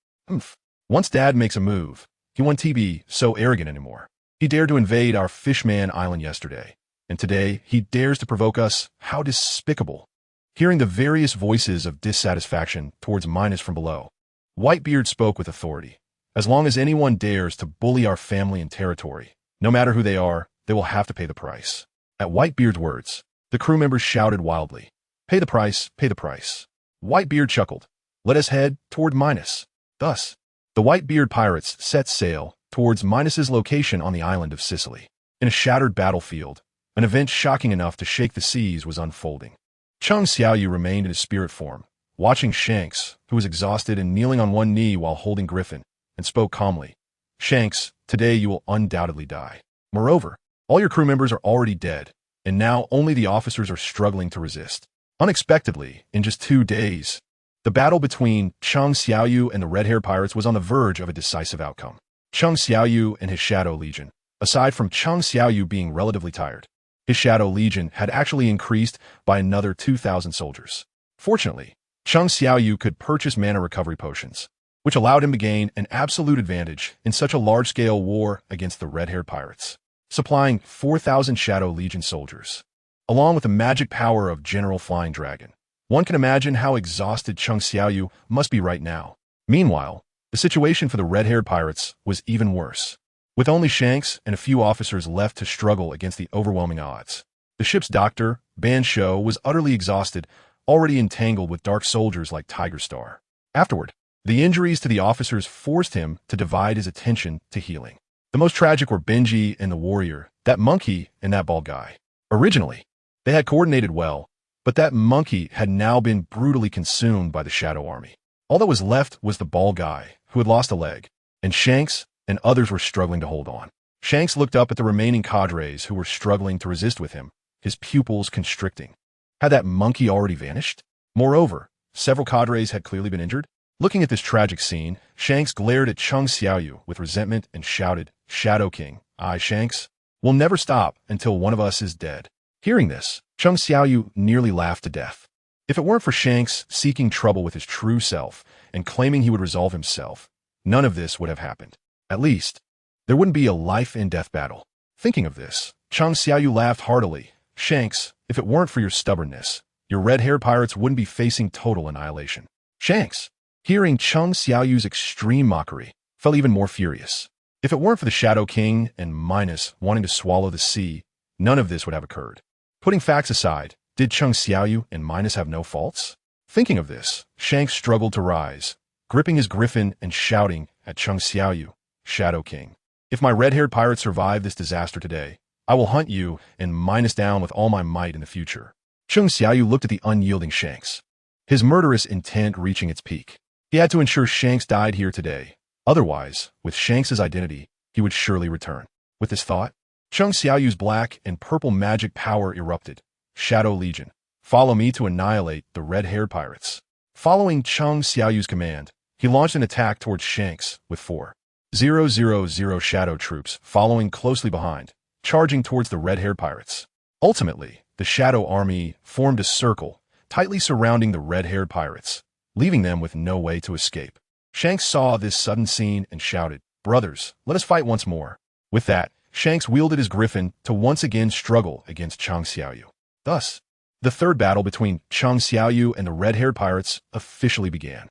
Once Dad makes a move, he won't be so arrogant anymore. He dared to invade our Fishman Island yesterday, and today he dares to provoke us. How despicable. Hearing the various voices of dissatisfaction towards Minos from below, Whitebeard spoke with authority. As long as anyone dares to bully our family and territory, no matter who they are, they will have to pay the price. At Whitebeard's words, the crew members shouted wildly, Pay the price, pay the price. Whitebeard chuckled. Let us head toward Minos. Thus, the Whitebeard pirates set sail towards Minos's location on the island of Sicily. In a shattered battlefield, an event shocking enough to shake the seas was unfolding. Chung Xiaoyu remained in his spirit form, watching Shanks, who was exhausted and kneeling on one knee while holding Griffin, and spoke calmly. Shanks, today you will undoubtedly die. Moreover, all your crew members are already dead, and now only the officers are struggling to resist. Unexpectedly, in just 2 days, the battle between Chung Xiaoyu and the red-haired pirates was on the verge of a decisive outcome. Chung Xiaoyu and his Shadow Legion, aside from Chung Xiaoyu being relatively tired, his Shadow Legion had actually increased by another 2,000 soldiers. Fortunately, Chung Xiaoyu could purchase mana recovery potions, which allowed him to gain an absolute advantage in such a large-scale war against the red-haired pirates, supplying 4,000 Shadow Legion soldiers, along with the magic power of General Flying Dragon. One can imagine how exhausted Chung Xiaoyu must be right now. Meanwhile, the situation for the red-haired pirates was even worse. With only Shanks and a few officers left to struggle against the overwhelming odds, the ship's doctor, Ban Shou, was utterly exhausted, already entangled with dark soldiers like Tiger Star. Afterward, the injuries to the officers forced him to divide his attention to healing. The most tragic were Benji and the warrior, that monkey and that bald guy. Originally, they had coordinated well, but that monkey had now been brutally consumed by the Shadow Army. All that was left was the bald guy, who had lost a leg, and Shanks and others were struggling to hold on. Shanks looked up at the remaining cadres who were struggling to resist with him, his pupils constricting. Had that monkey already vanished? Moreover, several cadres had clearly been injured. Looking at this tragic scene, Shanks glared at Chung Xiaoyu with resentment and shouted, "Shadow King, I, Shanks, will never stop until one of us is dead." Hearing this, Chung Xiaoyu nearly laughed to death. If it weren't for Shanks seeking trouble with his true self and claiming he would resolve himself, none of this would have happened. At least, there wouldn't be a life-and-death battle. Thinking of this, Chung Xiaoyu laughed heartily. "Shanks, if it weren't for your stubbornness, your red-haired pirates wouldn't be facing total annihilation." Shanks, hearing Chung Xiaoyu's extreme mockery, felt even more furious. If it weren't for the Shadow King and Minos wanting to swallow the sea, none of this would have occurred. Putting facts aside, did Chung Xiaoyu and Minos have no faults? Thinking of this, Shanks struggled to rise, gripping his griffin and shouting at Chung Xiaoyu, "Shadow King, if my red-haired pirates survive this disaster today, I will hunt you and Minos down with all my might in the future." Chung Xiaoyu looked at the unyielding Shanks, his murderous intent reaching its peak. He had to ensure Shanks died here today. Otherwise, with Shanks' identity, he would surely return. With this thought, Chung Xiaoyu's black and purple magic power erupted. "Shadow Legion, follow me to annihilate the red-haired pirates." Following Chung Xiaoyu's command, he launched an attack towards Shanks with 4,000 shadow troops following closely behind, charging towards the red-haired pirates. Ultimately, the Shadow Army formed a circle, tightly surrounding the red-haired pirates, leaving them with no way to escape. Shanks saw this sudden scene and shouted, "Brothers, let us fight once more." With that, Shanks wielded his griffin to once again struggle against Chung Xiaoyu. Thus, the third battle between Chung Xiaoyu and the red-haired pirates officially began.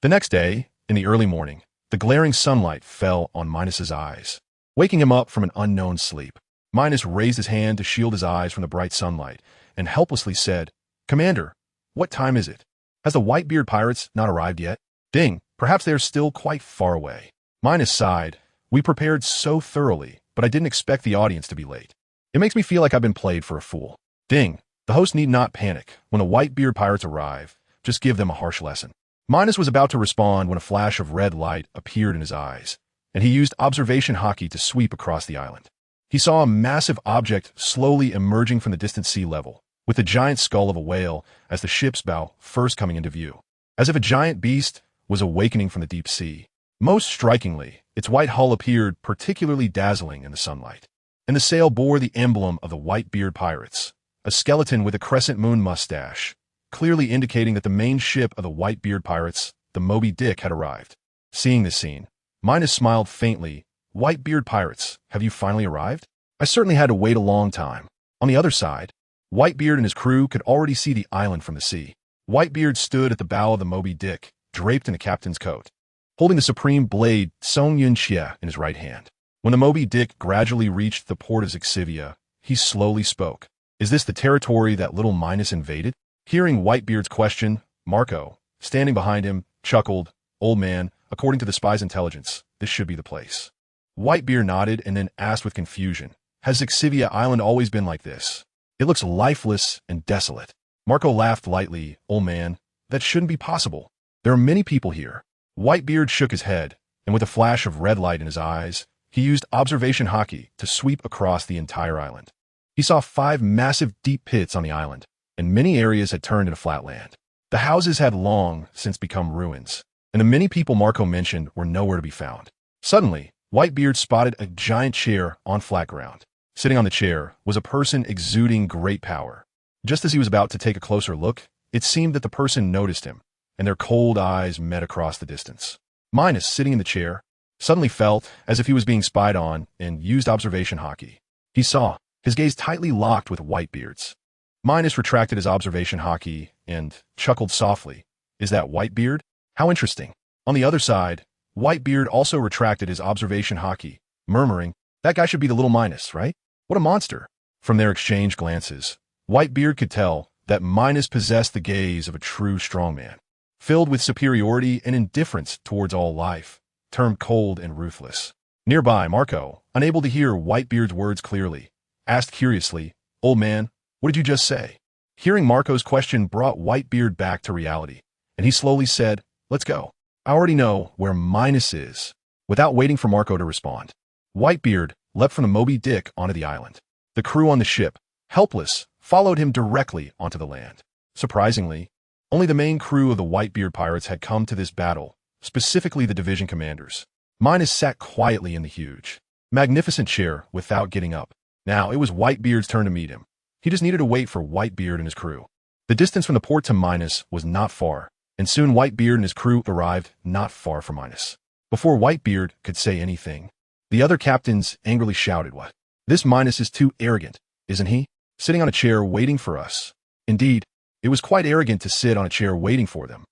The next day, in the early morning, the glaring sunlight fell on Minos' eyes, waking him up from an unknown sleep. Minos raised his hand to shield his eyes from the bright sunlight and helplessly said, "Commander, what time is it? Has the Whitebeard pirates not arrived yet?" "Ding, perhaps they are still quite far away." Minos sighed, "We prepared so thoroughly, but I didn't expect the audience to be late. It makes me feel like I've been played for a fool." "Ding, the host need not panic. When the Whitebeard pirates arrive, just give them a harsh lesson." Minos was about to respond when a flash of red light appeared in his eyes, and he used observation hockey to sweep across the island. He saw a massive object slowly emerging from the distant sea level, with the giant skull of a whale as the ship's bow first coming into view, as if a giant beast was awakening from the deep sea. Most strikingly, its white hull appeared particularly dazzling in the sunlight, and the sail bore the emblem of the Whitebeard pirates, a skeleton with a crescent moon mustache, clearly indicating that the main ship of the Whitebeard pirates, the Moby Dick, had arrived. Seeing this scene, Minos smiled faintly. "Whitebeard pirates, have you finally arrived? I certainly had to wait a long time." On the other side, Whitebeard and his crew could already see the island from the sea. Whitebeard stood at the bow of the Moby Dick, draped in a captain's coat, holding the supreme blade Song Yun Xie in his right hand. When the Moby Dick gradually reached the port of Zixivia, he slowly spoke. "Is this the territory that little Minos invaded?" Hearing Whitebeard's question, Marco, standing behind him, chuckled. "Old man, according to the spy's intelligence, this should be the place." Whitebeard nodded and then asked with confusion, "Has Zixivia Island always been like this? It looks lifeless and desolate." Marco laughed lightly. "Old man, that shouldn't be possible. There are many people here." Whitebeard shook his head, and with a flash of red light in his eyes, he used observation hockey to sweep across the entire island. He saw 5 massive deep pits on the island, and many areas had turned into flat land. The houses had long since become ruins, and the many people Marco mentioned were nowhere to be found. Suddenly, Whitebeard spotted a giant chair on flat ground. Sitting on the chair was a person exuding great power. Just as he was about to take a closer look, it seemed that the person noticed him, and their cold eyes met across the distance. Minos, sitting in the chair, suddenly felt as if he was being spied on and used observation hockey. He saw, his gaze tightly locked with Whitebeard's. Minos retracted his observation hockey and chuckled softly. "Is that Whitebeard? How interesting." On the other side, Whitebeard also retracted his observation hockey, murmuring, "That guy should be the little Minos, right? What a monster." From their exchanged glances, Whitebeard could tell that Minos possessed the gaze of a true strongman, filled with superiority and indifference towards all life, termed cold and ruthless. Nearby, Marco, unable to hear Whitebeard's words clearly, asked curiously, "Old man, what did you just say?" Hearing Marco's question brought Whitebeard back to reality, and he slowly said, "Let's go. I already know where Minos is." Without waiting for Marco to respond, Whitebeard leapt from the Moby Dick onto the island. The crew on the ship, helpless, followed him directly onto the land. Surprisingly, Only the main crew of the Whitebeard pirates had come to this battle, specifically the division commanders. Minos sat quietly in the huge, magnificent chair without getting up. Now it was Whitebeard's turn to meet him. He just needed to wait for Whitebeard and his crew. The distance from the port to Minos was not far, and soon Whitebeard and his crew arrived not far from Minos. Before Whitebeard could say anything, the other captains angrily shouted, "What? This Minos is too arrogant, isn't he? Sitting on a chair waiting for us." Indeed, it was quite arrogant to sit on a chair waiting for them.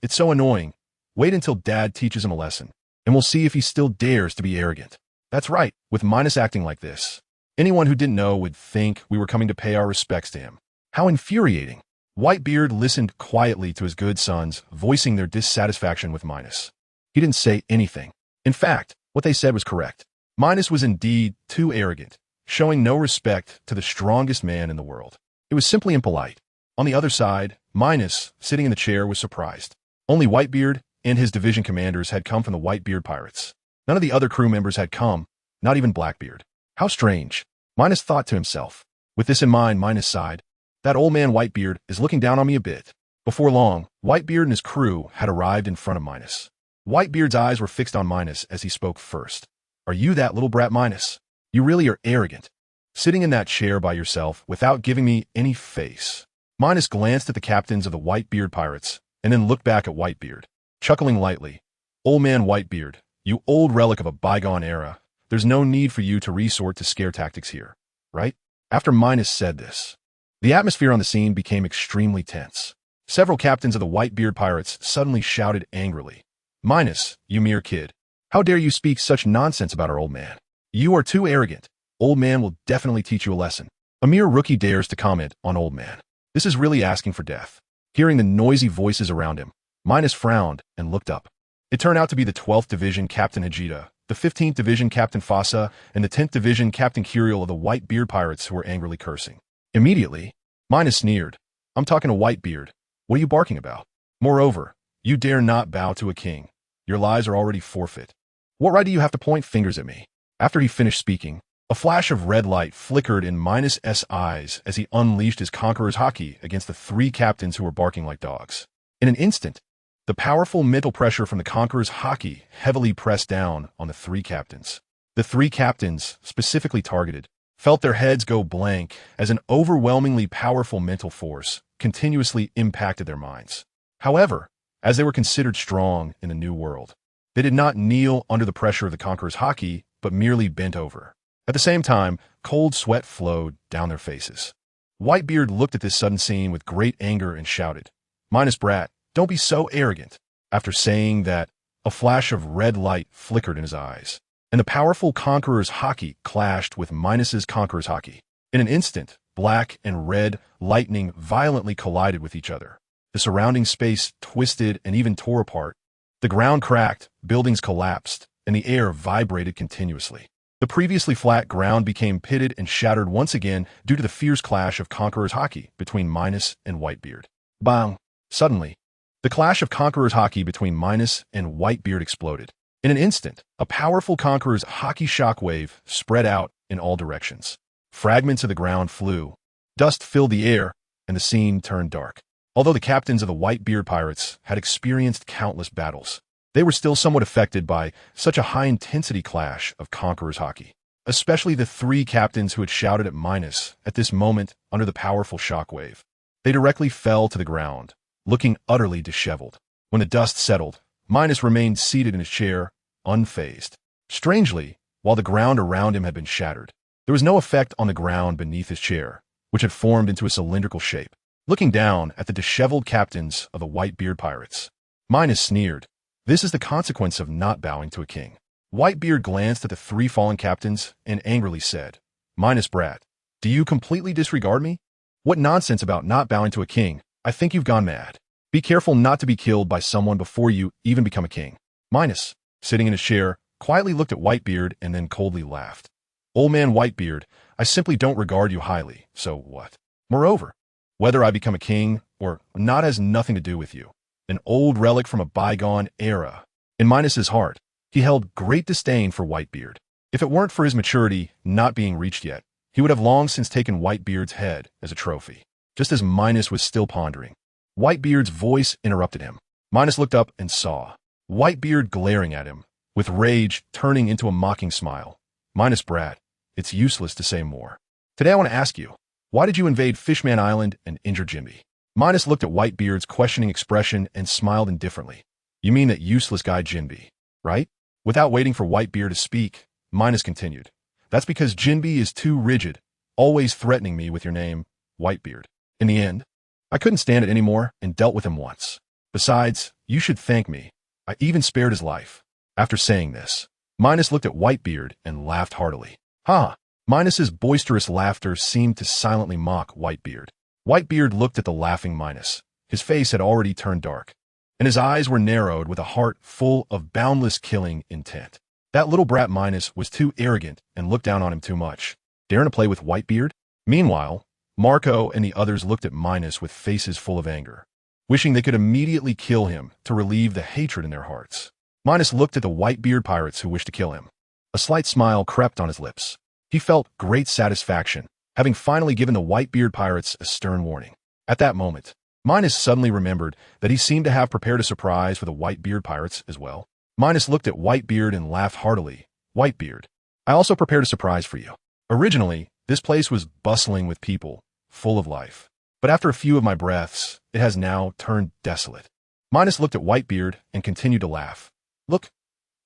It's so annoying. Wait until Dad teaches him a lesson, and we'll see if he still dares to be arrogant. That's right, with Minos acting like this, anyone who didn't know would think we were coming to pay our respects to him. How infuriating. Whitebeard listened quietly to his good sons, voicing their dissatisfaction with Minos. He didn't say anything. In fact, what they said was correct. Minos was indeed too arrogant, showing no respect to the strongest man in the world. It was simply impolite. On the other side, Minos, sitting in the chair, was surprised. Only Whitebeard and his division commanders had come from the Whitebeard pirates. None of the other crew members had come, not even Blackbeard. How strange, Minos thought to himself. With this in mind, Minos sighed. That old man Whitebeard is looking down on me a bit. Before long, Whitebeard and his crew had arrived in front of Minos. Whitebeard's eyes were fixed on Minos as he spoke first. "Are you that little brat, Minos? You really are arrogant. Sitting in that chair by yourself without giving me any face." Minos glanced at the captains of the Whitebeard pirates and then looked back at Whitebeard, chuckling lightly. "Old man Whitebeard, you old relic of a bygone era, there's no need for you to resort to scare tactics here, right?" After Minos said this, the atmosphere on the scene became extremely tense. Several captains of the Whitebeard pirates suddenly shouted angrily, "Minos, you mere kid. How dare you speak such nonsense about our old man? You are too arrogant. Old man will definitely teach you a lesson. A mere rookie dares to comment on old man. This is really asking for death." Hearing the noisy voices around him, Minos frowned and looked up. It turned out to be the 12th Division Captain Hajita, the 15th Division Captain Fossa, and the 10th Division Captain Curiel of the Whitebeard pirates who were angrily cursing. Immediately, Minos sneered. "I'm talking to Whitebeard. What are you barking about? Moreover, you dare not bow to a king. Your lives are already forfeit. What right do you have to point fingers at me?" After he finished speaking, a flash of red light flickered in Minos' eyes as he unleashed his conqueror's haki against the three captains who were barking like dogs. In an instant, the powerful mental pressure from the conqueror's haki heavily pressed down on the three captains. The three captains, specifically targeted, felt their heads go blank as an overwhelmingly powerful mental force continuously impacted their minds. However, as they were considered strong in the new world, they did not kneel under the pressure of the conqueror's haki, but merely bent over. At the same time, cold sweat flowed down their faces. Whitebeard looked at this sudden scene with great anger and shouted, "Minos brat, don't be so arrogant." After saying that, a flash of red light flickered in his eyes, and the powerful conqueror's haki clashed with Minos' conqueror's haki. In an instant, black and red lightning violently collided with each other. The surrounding space twisted and even tore apart. The ground cracked, buildings collapsed, and the air vibrated continuously. The previously flat ground became pitted and shattered once again due to the fierce clash of Conqueror's haki between Minos and Whitebeard. Bang! Suddenly, the clash of Conqueror's haki between Minos and Whitebeard exploded. In an instant, a powerful Conqueror's haki shockwave spread out in all directions. Fragments of the ground flew. Dust filled the air, and the scene turned dark. Although the captains of the Whitebeard pirates had experienced countless battles, they were still somewhat affected by such a high-intensity clash of Conqueror's haki, especially the three captains who had shouted at Minos at this moment under the powerful shockwave. They directly fell to the ground, looking utterly disheveled. When the dust settled, Minos remained seated in his chair, unfazed. Strangely, while the ground around him had been shattered, there was no effect on the ground beneath his chair, which had formed into a cylindrical shape. Looking down at the disheveled captains of the Whitebeard pirates, Minos sneered. "This is the consequence of not bowing to a king." Whitebeard glanced at the three fallen captains and angrily said, "Minos brat, do you completely disregard me? What nonsense about not bowing to a king? I think you've gone mad. Be careful not to be killed by someone before you even become a king." Minos, sitting in his chair, quietly looked at Whitebeard and then coldly laughed. "Old man Whitebeard, I simply don't regard you highly, so what? Moreover, whether I become a king or not has nothing to do with you. An old relic from a bygone era." In Minos' heart, he held great disdain for Whitebeard. If it weren't for his maturity not being reached yet, he would have long since taken Whitebeard's head as a trophy. Just as Minos was still pondering, Whitebeard's voice interrupted him. Minos looked up and saw Whitebeard glaring at him, with rage turning into a mocking smile. Minos, brat, it's useless to say more. Today I want to ask you, why did you invade Fishman Island and injure Jinbe? Minos looked at Whitebeard's questioning expression and smiled indifferently. You mean that useless guy Jinbe, right? Without waiting for Whitebeard to speak, Minos continued. That's because Jinbe is too rigid, always threatening me with your name, Whitebeard. In the end, I couldn't stand it anymore and dealt with him once. Besides, you should thank me. I even spared his life. After saying this, Minos looked at Whitebeard and laughed heartily. Ha! Minos's boisterous laughter seemed to silently mock Whitebeard. Whitebeard looked at the laughing Minos. His face had already turned dark, and his eyes were narrowed with a heart full of boundless killing intent. That little brat Minos was too arrogant and looked down on him too much. Daring to play with Whitebeard? Meanwhile, Marco and the others looked at Minos with faces full of anger, wishing they could immediately kill him to relieve the hatred in their hearts. Minos looked at the Whitebeard pirates who wished to kill him. A slight smile crept on his lips. He felt great satisfaction, having finally given the Whitebeard pirates a stern warning. At that moment, Minos suddenly remembered that he seemed to have prepared a surprise for the Whitebeard pirates as well. Minos looked at Whitebeard and laughed heartily. Whitebeard, I also prepared a surprise for you. Originally, this place was bustling with people, full of life. But after a few of my breaths, it has now turned desolate. Minos looked at Whitebeard and continued to laugh. Look,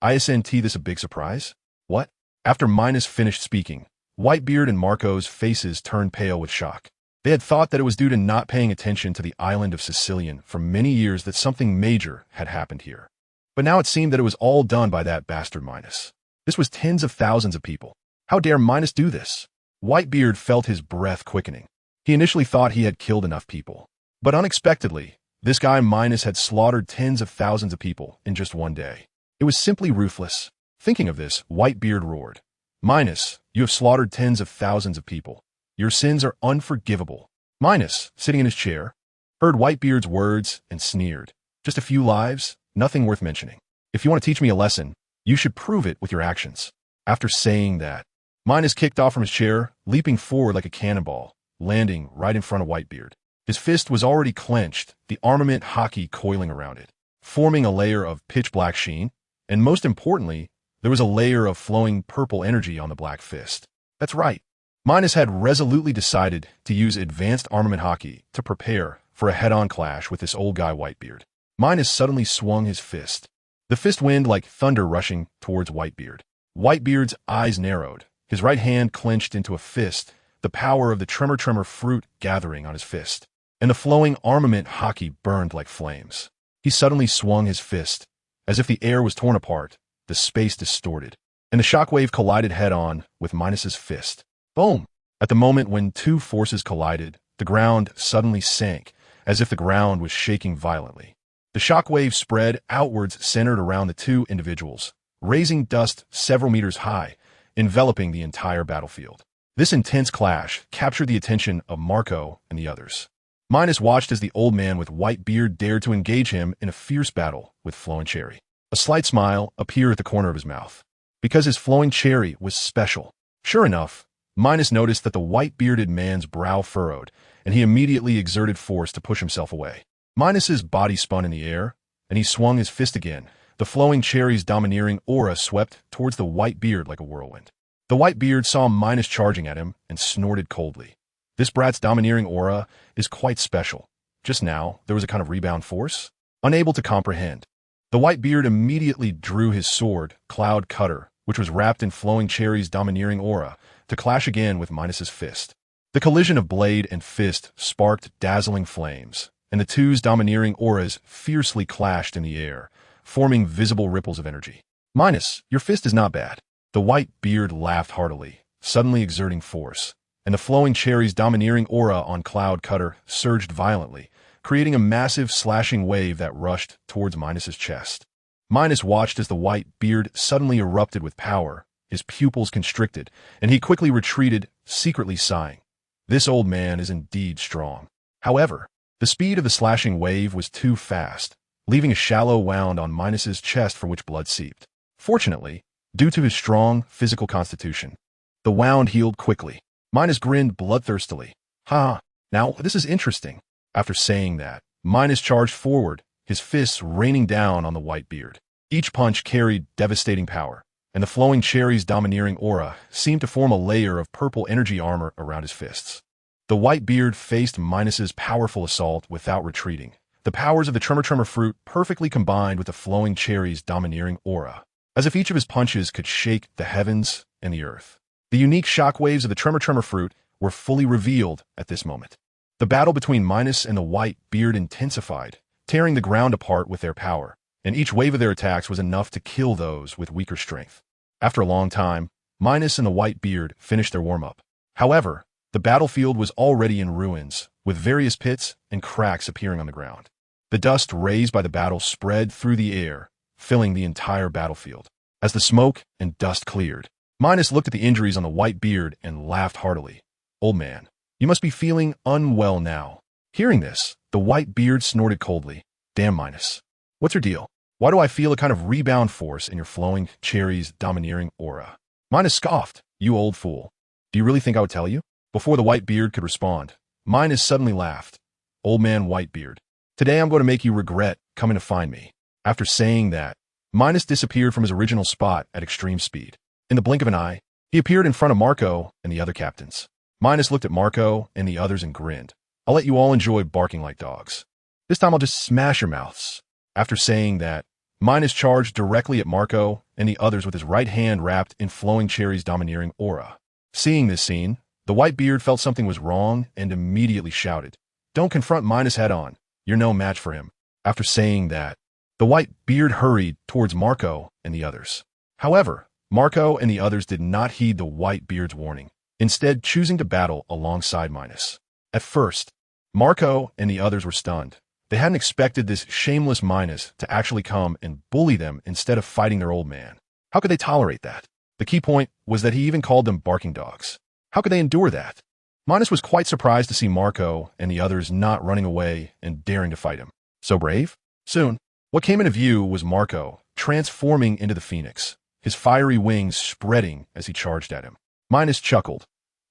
isn't this a big surprise? What? After Minos finished speaking, Whitebeard and Marco's faces turned pale with shock. They had thought that it was due to not paying attention to the island of Sicilian for many years that something major had happened here. But now it seemed that it was all done by that bastard Minos. This was tens of thousands of people. How dare Minos do this? Whitebeard felt his breath quickening. He initially thought he had killed enough people. But unexpectedly, this guy Minos had slaughtered tens of thousands of people in just one day. It was simply ruthless. Thinking of this, Whitebeard roared. Minos, you have slaughtered tens of thousands of people. Your sins are unforgivable. Minos, sitting in his chair, heard Whitebeard's words and sneered. Just a few lives, nothing worth mentioning. If you want to teach me a lesson, you should prove it with your actions. After saying that, Minos kicked off from his chair, leaping forward like a cannonball, landing right in front of Whitebeard. His fist was already clenched, the armament hockey coiling around it, forming a layer of pitch-black sheen, and most importantly, there was a layer of flowing purple energy on the black fist. That's right. Minos had resolutely decided to use advanced armament hockey to prepare for a head-on clash with this old guy Whitebeard. Minos suddenly swung his fist. The fist wind like thunder rushing towards Whitebeard. Whitebeard's eyes narrowed. His right hand clenched into a fist, the power of the tremor fruit gathering on his fist, and the flowing armament hockey burned like flames. He suddenly swung his fist. As if the air was torn apart, the space distorted, and the shockwave collided head-on with Minos's fist. Boom! At the moment when two forces collided, the ground suddenly sank, as if the ground was shaking violently. The shockwave spread outwards centered around the two individuals, raising dust several meters high, enveloping the entire battlefield. This intense clash captured the attention of Marco and the others. Minos watched as the old man with Whitebeard dared to engage him in a fierce battle with Flowing Cherry. A slight smile appeared at the corner of his mouth, because his Flowing Cherry was special. Sure enough, Minos noticed that the white-bearded man's brow furrowed, and he immediately exerted force to push himself away. Minos's body spun in the air, and he swung his fist again. The Flowing Cherry's domineering aura swept towards the Whitebeard like a whirlwind. The Whitebeard saw Minos charging at him and snorted coldly. This brat's domineering aura is quite special. Just now, there was a kind of rebound force. Unable to comprehend, the Whitebeard immediately drew his sword, Cloud Cutter, which was wrapped in Flowing Cherry's domineering aura, to clash again with Minos's fist. The collision of blade and fist sparked dazzling flames, and the two's domineering auras fiercely clashed in the air, forming visible ripples of energy. Minos, your fist is not bad. The Whitebeard laughed heartily, suddenly exerting force, and the Flowing Cherry's domineering aura on Cloud Cutter surged violently, creating a massive slashing wave that rushed towards Minos's chest. Minos watched as the Whitebeard suddenly erupted with power, his pupils constricted, and he quickly retreated, secretly sighing. This old man is indeed strong. However, the speed of the slashing wave was too fast, leaving a shallow wound on Minos's chest for which blood seeped. Fortunately, due to his strong physical constitution, the wound healed quickly. Minos grinned bloodthirstily. Ha! Now, this is interesting. After saying that, Minos charged forward, his fists raining down on the white beard. Each punch carried devastating power, and the flowing cherry's domineering aura seemed to form a layer of purple energy armor around his fists. The white beard faced Minos's powerful assault without retreating, the powers of the tremor fruit perfectly combined with the flowing cherry's domineering aura, as if each of his punches could shake the heavens and the earth. The unique shockwaves of the tremor fruit were fully revealed at this moment. The battle between Minos and the white beard intensified, tearing the ground apart with their power, and each wave of their attacks was enough to kill those with weaker strength. After a long time, Minos and the white beard finished their warm-up. However, the battlefield was already in ruins, with various pits and cracks appearing on the ground. The dust raised by the battle spread through the air, filling the entire battlefield. As the smoke and dust cleared, Minos looked at the injuries on the white beard and laughed heartily. "Old man, you must be feeling unwell now." Hearing this, the white beard snorted coldly. "Damn, Minos. What's your deal? Why do I feel a kind of rebound force in your flowing cherry's domineering aura?" Minos scoffed. "You old fool. Do you really think I would tell you?" Before the white beard could respond, Minos suddenly laughed. "Old man Whitebeard, today I'm going to make you regret coming to find me." After saying that, Minos disappeared from his original spot at extreme speed. In the blink of an eye, he appeared in front of Marco and the other captains. Minos looked at Marco and the others and grinned. "I'll let you all enjoy barking like dogs. This time I'll just smash your mouths." After saying that, Minos charged directly at Marco and the others with his right hand wrapped in flowing cherry's domineering aura. Seeing this scene, the white beard felt something was wrong and immediately shouted, "Don't confront Minos head on. You're no match for him." After saying that, the white beard hurried towards Marco and the others. However, Marco and the others did not heed the white beard's warning, instead choosing to battle alongside Minos. At first, Marco and the others were stunned. They hadn't expected this shameless Minos to actually come and bully them instead of fighting their old man. How could they tolerate that? The key point was that he even called them barking dogs. How could they endure that? Minos was quite surprised to see Marco and the others not running away and daring to fight him. So brave? Soon, what came into view was Marco transforming into the phoenix, his fiery wings spreading as he charged at him. Minos chuckled.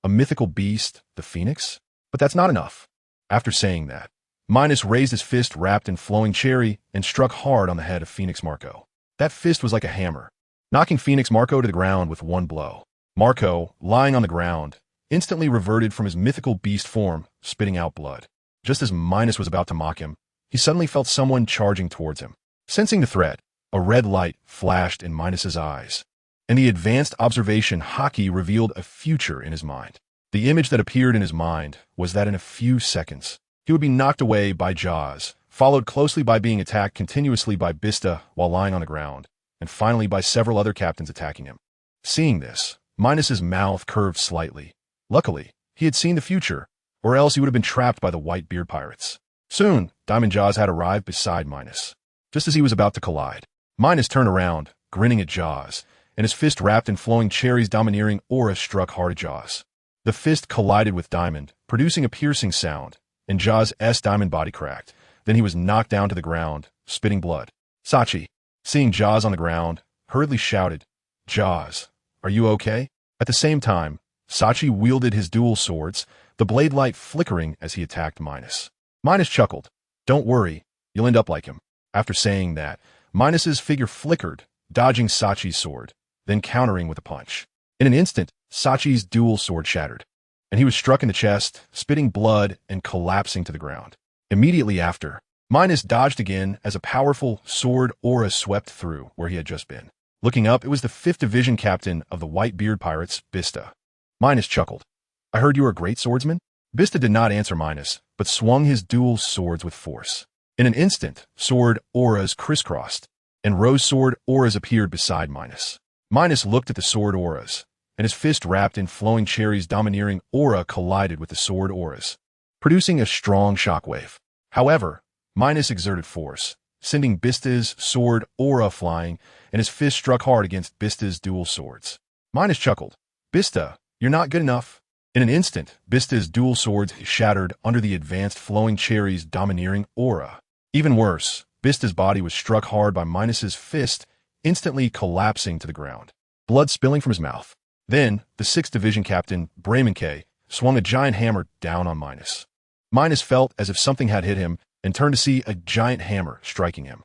A mythical beast, the phoenix? But that's not enough. After saying that, Minos raised his fist wrapped in flowing cherry and struck hard on the head of Phoenix Marco. That fist was like a hammer, knocking Phoenix Marco to the ground with one blow. Marco, lying on the ground, instantly reverted from his mythical beast form, spitting out blood. Just as Minos was about to mock him, he suddenly felt someone charging towards him. Sensing the threat, a red light flashed in Minos's eyes, and the advanced observation Haki revealed a future in his mind. The image that appeared in his mind was that in a few seconds, he would be knocked away by Jaws, followed closely by being attacked continuously by Bista while lying on the ground, and finally by several other captains attacking him. Seeing this, Minos's mouth curved slightly. Luckily, he had seen the future, or else he would have been trapped by the white beard pirates. Soon, Diamond Jaws had arrived beside Minos. Just as he was about to collide, Minos turned around, grinning at Jaws, and his fist wrapped in flowing cherry's domineering aura struck hard at Jaws. The fist collided with Diamond, producing a piercing sound, and Jaws' diamond body cracked. Then he was knocked down to the ground, spitting blood. Sachi, seeing Jaws on the ground, hurriedly shouted, "Jaws, are you okay?" At the same time, Sachi wielded his dual swords, the blade light flickering as he attacked Minos. Minos chuckled. "Don't worry, you'll end up like him." After saying that, Minos's figure flickered, dodging Sachi's sword, then countering with a punch. In an instant, Sachi's dual sword shattered, and he was struck in the chest, spitting blood and collapsing to the ground. Immediately after, Minos dodged again as a powerful sword aura swept through where he had just been. Looking up, it was the 5th Division captain of the White Beard Pirates, Bista. Minos chuckled. "I heard you were a great swordsman?" Bista did not answer Minos, but swung his dual swords with force. In an instant, sword auras crisscrossed, and rose sword auras appeared beside Minos. Minos looked at the sword auras, and his fist wrapped in flowing cherry's domineering aura collided with the sword auras, producing a strong shockwave. However, Minos exerted force, sending Bista's sword aura flying, and his fist struck hard against Bista's dual swords. Minos chuckled. "Bista, you're not good enough." In an instant, Bista's dual swords shattered under the advanced flowing cherry's domineering aura. Even worse, Bista's body was struck hard by Minos's fist, instantly collapsing to the ground, blood spilling from his mouth. Then, the 6th Division captain, Bremen K, swung a giant hammer down on Minos. Minos felt as if something had hit him, and turned to see a giant hammer striking him.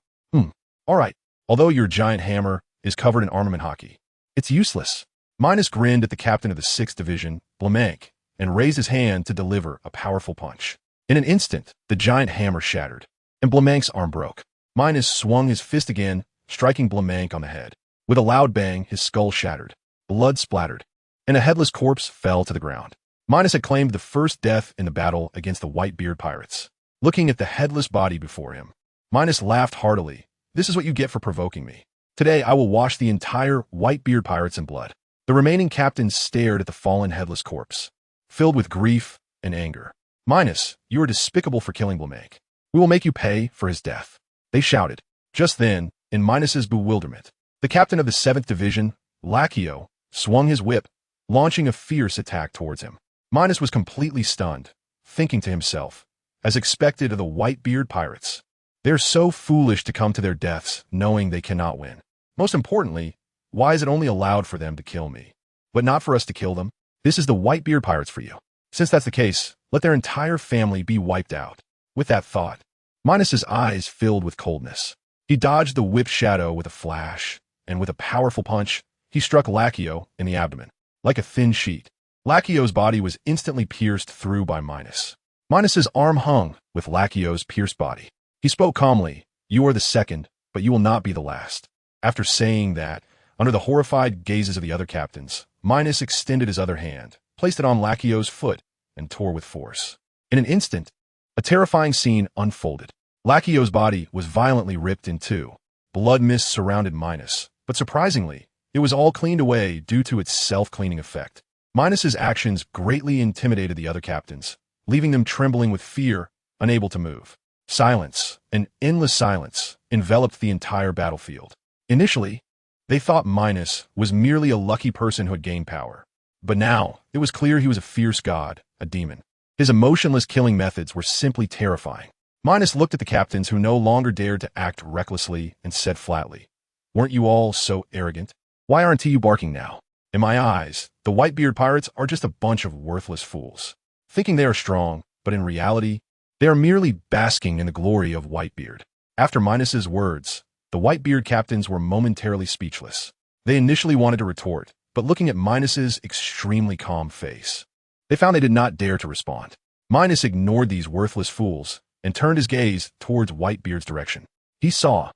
All right. Although your giant hammer is covered in armament hockey, it's useless. Minos grinned at the captain of the 6th Division, Blamank, and raised his hand to deliver a powerful punch. In an instant, the giant hammer shattered, and Blamank's arm broke. Minos swung his fist again, striking Blamank on the head. With a loud bang, his skull shattered. Blood splattered, and a headless corpse fell to the ground. Minos had claimed the first death in the battle against the Whitebeard pirates. Looking at the headless body before him, Minos laughed heartily. This is what you get for provoking me. Today I will wash the entire Whitebeard pirates in blood. The remaining captains stared at the fallen headless corpse, filled with grief and anger. Minos, you are despicable for killing Blamank. We will make you pay for his death. They shouted. Just then, in Minos's bewilderment, the captain of the 7th Division, Lachio, swung his whip, launching a fierce attack towards him. Minos was completely stunned, thinking to himself, as expected of the Whitebeard pirates. They're so foolish to come to their deaths, knowing they cannot win. Most importantly, why is it only allowed for them to kill me, but not for us to kill them? This is the Whitebeard pirates for you. Since that's the case, let their entire family be wiped out. With that thought, Minos's eyes filled with coldness. He dodged the whip shadow with a flash, and with a powerful punch, he struck Lachio in the abdomen. Like a thin sheet, Lachio's body was instantly pierced through by Minos. Minos's arm hung with Lachio's pierced body. He spoke calmly, "You are the second, but you will not be the last." After saying that, under the horrified gazes of the other captains, Minos extended his other hand, placed it on Lachio's foot, and tore with force. In an instant, a terrifying scene unfolded. Lachio's body was violently ripped in two. Blood mist surrounded Minos, but surprisingly, it was all cleaned away due to its self-cleaning effect. Minos's actions greatly intimidated the other captains, leaving them trembling with fear, unable to move. Silence, an endless silence, enveloped the entire battlefield. Initially, they thought Minos was merely a lucky person who had gained power. But now, it was clear he was a fierce god, a demon. His emotionless killing methods were simply terrifying. Minos looked at the captains who no longer dared to act recklessly and said flatly, "Weren't you all so arrogant? Why aren't you barking now? In my eyes, the Whitebeard pirates are just a bunch of worthless fools, thinking they are strong, but in reality, they are merely basking in the glory of Whitebeard." After Minos's words, the Whitebeard captains were momentarily speechless. They initially wanted to retort, but looking at Minos's extremely calm face, they found they did not dare to respond. Minos ignored these worthless fools and turned his gaze towards Whitebeard's direction. He saw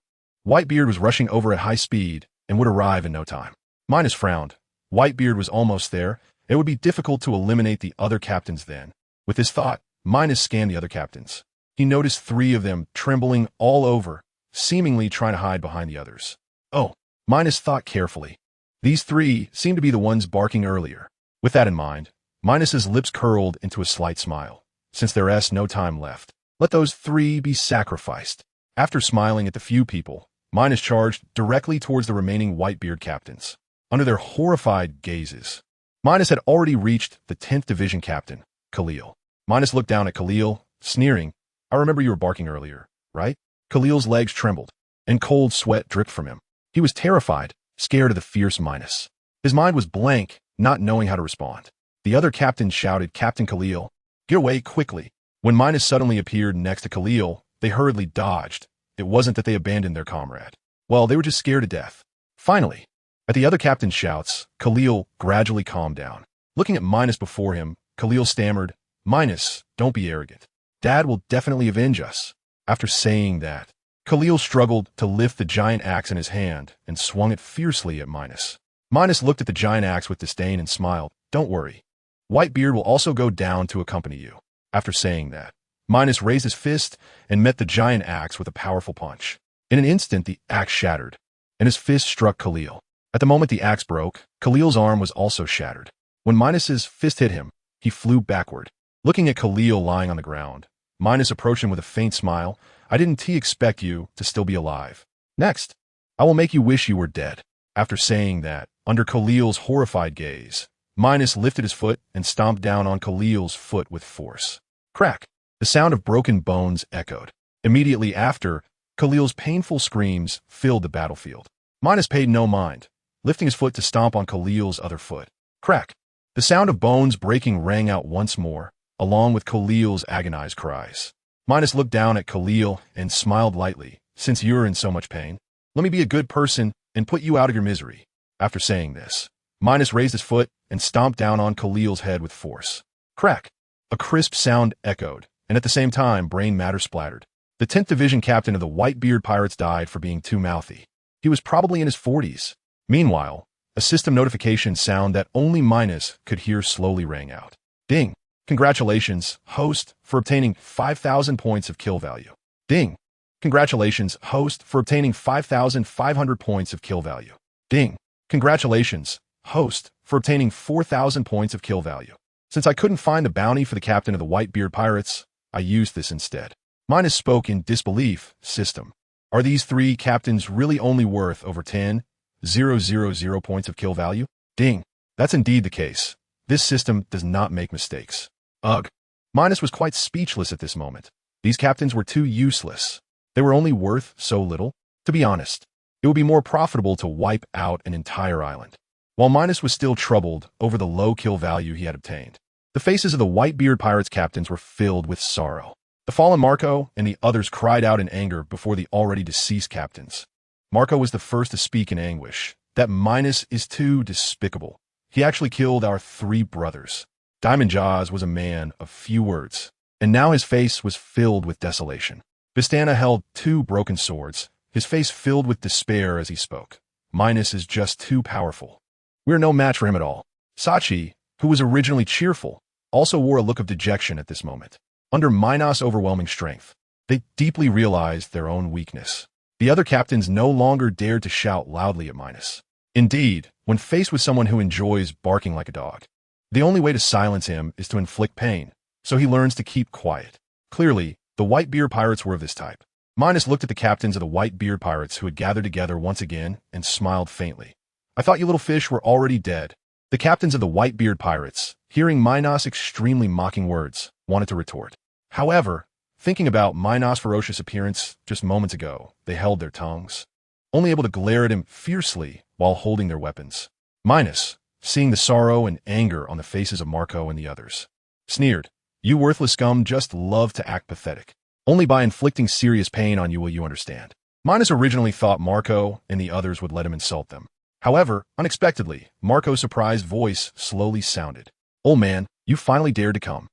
Whitebeard was rushing over at high speed and would arrive in no time. Minos frowned. Whitebeard was almost there. It would be difficult to eliminate the other captains then. With this thought, Minos scanned the other captains. He noticed 3 of them trembling all over, seemingly trying to hide behind the others. Oh, Minos thought carefully. These 3 seemed to be the ones barking earlier. With that in mind, Minos's lips curled into a slight smile. Since there is no time left, let those 3 be sacrificed. After smiling at the few people, Minos charged directly towards the remaining Whitebeard captains. Under their horrified gazes, Minos had already reached the 10th Division captain, Khalil. Minos looked down at Khalil, sneering. "I remember you were barking earlier, right?" Khalil's legs trembled, and cold sweat dripped from him. He was terrified, scared of the fierce Minos. His mind was blank, not knowing how to respond. The other captains shouted, "Captain Khalil, get away quickly." When Minos suddenly appeared next to Khalil, they hurriedly dodged. It wasn't that they abandoned their comrade. Well, they were just scared to death. Finally, at the other captain's shouts, Khalil gradually calmed down. Looking at Minos before him, Khalil stammered, "Minos, don't be arrogant. Dad will definitely avenge us." After saying that, Khalil struggled to lift the giant axe in his hand and swung it fiercely at Minos. Minos looked at the giant axe with disdain and smiled. "Don't worry. Whitebeard will also go down to accompany you." After saying that, Minos raised his fist and met the giant axe with a powerful punch. In an instant, the axe shattered, and his fist struck Khalil. At the moment the axe broke, Khalil's arm was also shattered. When Minos's fist hit him, he flew backward. Looking at Khalil lying on the ground, Minos approached him with a faint smile. "I didn't expect you to still be alive. Next, I will make you wish you were dead." After saying that, under Khalil's horrified gaze, Minos lifted his foot and stomped down on Khalil's foot with force. Crack! The sound of broken bones echoed. Immediately after, Khalil's painful screams filled the battlefield. Minos paid no mind, lifting his foot to stomp on Khalil's other foot. Crack! The sound of bones breaking rang out once more, along with Khalil's agonized cries. Minos looked down at Khalil and smiled lightly. Since you're in so much pain, let me be a good person and put you out of your misery. After saying this, Minos raised his foot and stomped down on Khalil's head with force. Crack! A crisp sound echoed, and at the same time, brain matter splattered. The 10th Division captain of the Whitebeard Pirates died for being too mouthy. He was probably in his 40s. Meanwhile, a system notification sound that only Minos could hear slowly rang out. Ding! Congratulations, host, for obtaining 5,000 points of kill value. Ding! Congratulations, host, for obtaining 5,500 points of kill value. Ding! Congratulations, host, for obtaining 4,000 points of kill value. Since I couldn't find the bounty for the captain of the Whitebeard Pirates, I used this instead. Minos spoke in disbelief. System. Are these 3 captains really only worth over 10,000 points of kill value? Ding. That's indeed the case. This system does not make mistakes. Ugh. Minos was quite speechless at this moment. These captains were too useless. They were only worth so little. To be honest, it would be more profitable to wipe out an entire island. While Minos was still troubled over the low kill value he had obtained, the faces of the Whitebeard Pirates captains were filled with sorrow. The fallen Marco and the others cried out in anger before the already deceased captains. Marco was the first to speak in anguish. That Minos is too despicable. He actually killed our 3 brothers. Diamond Jaws was a man of few words, and now his face was filled with desolation. Vistana held 2 broken swords, his face filled with despair as he spoke. Minos is just too powerful. We're no match for him at all. Sachi, who was originally cheerful, also wore a look of dejection at this moment. Under Minos' overwhelming strength, they deeply realized their own weakness. The other captains no longer dared to shout loudly at Minos. Indeed, when faced with someone who enjoys barking like a dog, the only way to silence him is to inflict pain, so he learns to keep quiet. Clearly, the Whitebeard Pirates were of this type. Minos looked at the captains of the Whitebeard Pirates who had gathered together once again and smiled faintly. I thought you little fish were already dead. The captains of the Whitebeard Pirates, hearing Minos' extremely mocking words, wanted to retort. However, thinking about Minos' ferocious appearance just moments ago, they held their tongues, only able to glare at him fiercely while holding their weapons. Minos, seeing the sorrow and anger on the faces of Marco and the others, sneered, "You worthless scum just love to act pathetic. Only by inflicting serious pain on you will you understand." Minos originally thought Marco and the others would let him insult them. However, unexpectedly, Marco's surprised voice slowly sounded. "Old man, you finally dared to come."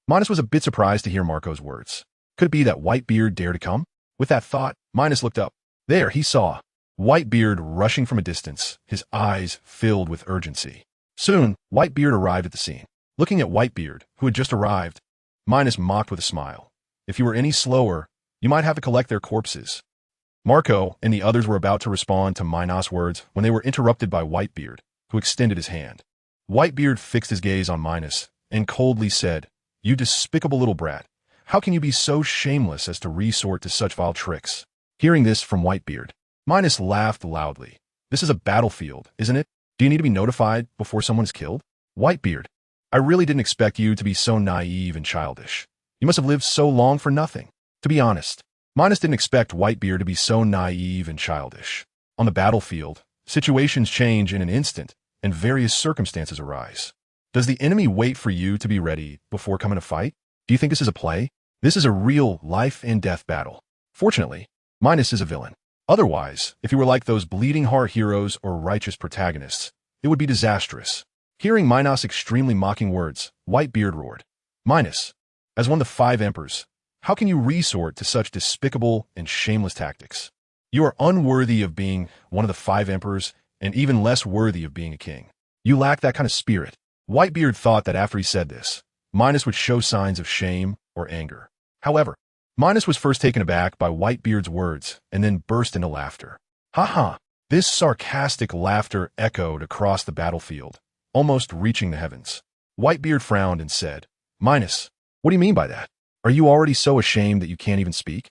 Minos was a bit surprised to hear Marco's words. Could it be that Whitebeard dared to come? With that thought, Minos looked up. There, he saw Whitebeard rushing from a distance, his eyes filled with urgency. Soon, Whitebeard arrived at the scene. Looking at Whitebeard, who had just arrived, Minos mocked with a smile. If you were any slower, you might have to collect their corpses. Marco and the others were about to respond to Minos' words when they were interrupted by Whitebeard, who extended his hand. Whitebeard fixed his gaze on Minos and coldly said, "You despicable little brat, how can you be so shameless as to resort to such vile tricks?" Hearing this from Whitebeard, Minos laughed loudly. "This is a battlefield, isn't it? Do you need to be notified before someone is killed?" Whitebeard, I really didn't expect you to be so naive and childish. You must have lived so long for nothing. To be honest, Minos didn't expect Whitebeard to be so naive and childish. On the battlefield, situations change in an instant, and various circumstances arise. Does the enemy wait for you to be ready before coming to fight? Do you think this is a play? This is a real life and death battle. Fortunately, Minos is a villain. Otherwise, if you were like those bleeding heart heroes or righteous protagonists, it would be disastrous. Hearing Minos' extremely mocking words, Whitebeard roared, "Minos, as one of the 5 emperors, how can you resort to such despicable and shameless tactics? You are unworthy of being one of the 5 emperors and even less worthy of being a king. You lack that kind of spirit." Whitebeard thought that after he said this, Minos would show signs of shame or anger. However, Minos was first taken aback by Whitebeard's words and then burst into laughter. Ha ha! This sarcastic laughter echoed across the battlefield, almost reaching the heavens. Whitebeard frowned and said, "Minos, what do you mean by that? Are you already so ashamed that you can't even speak?"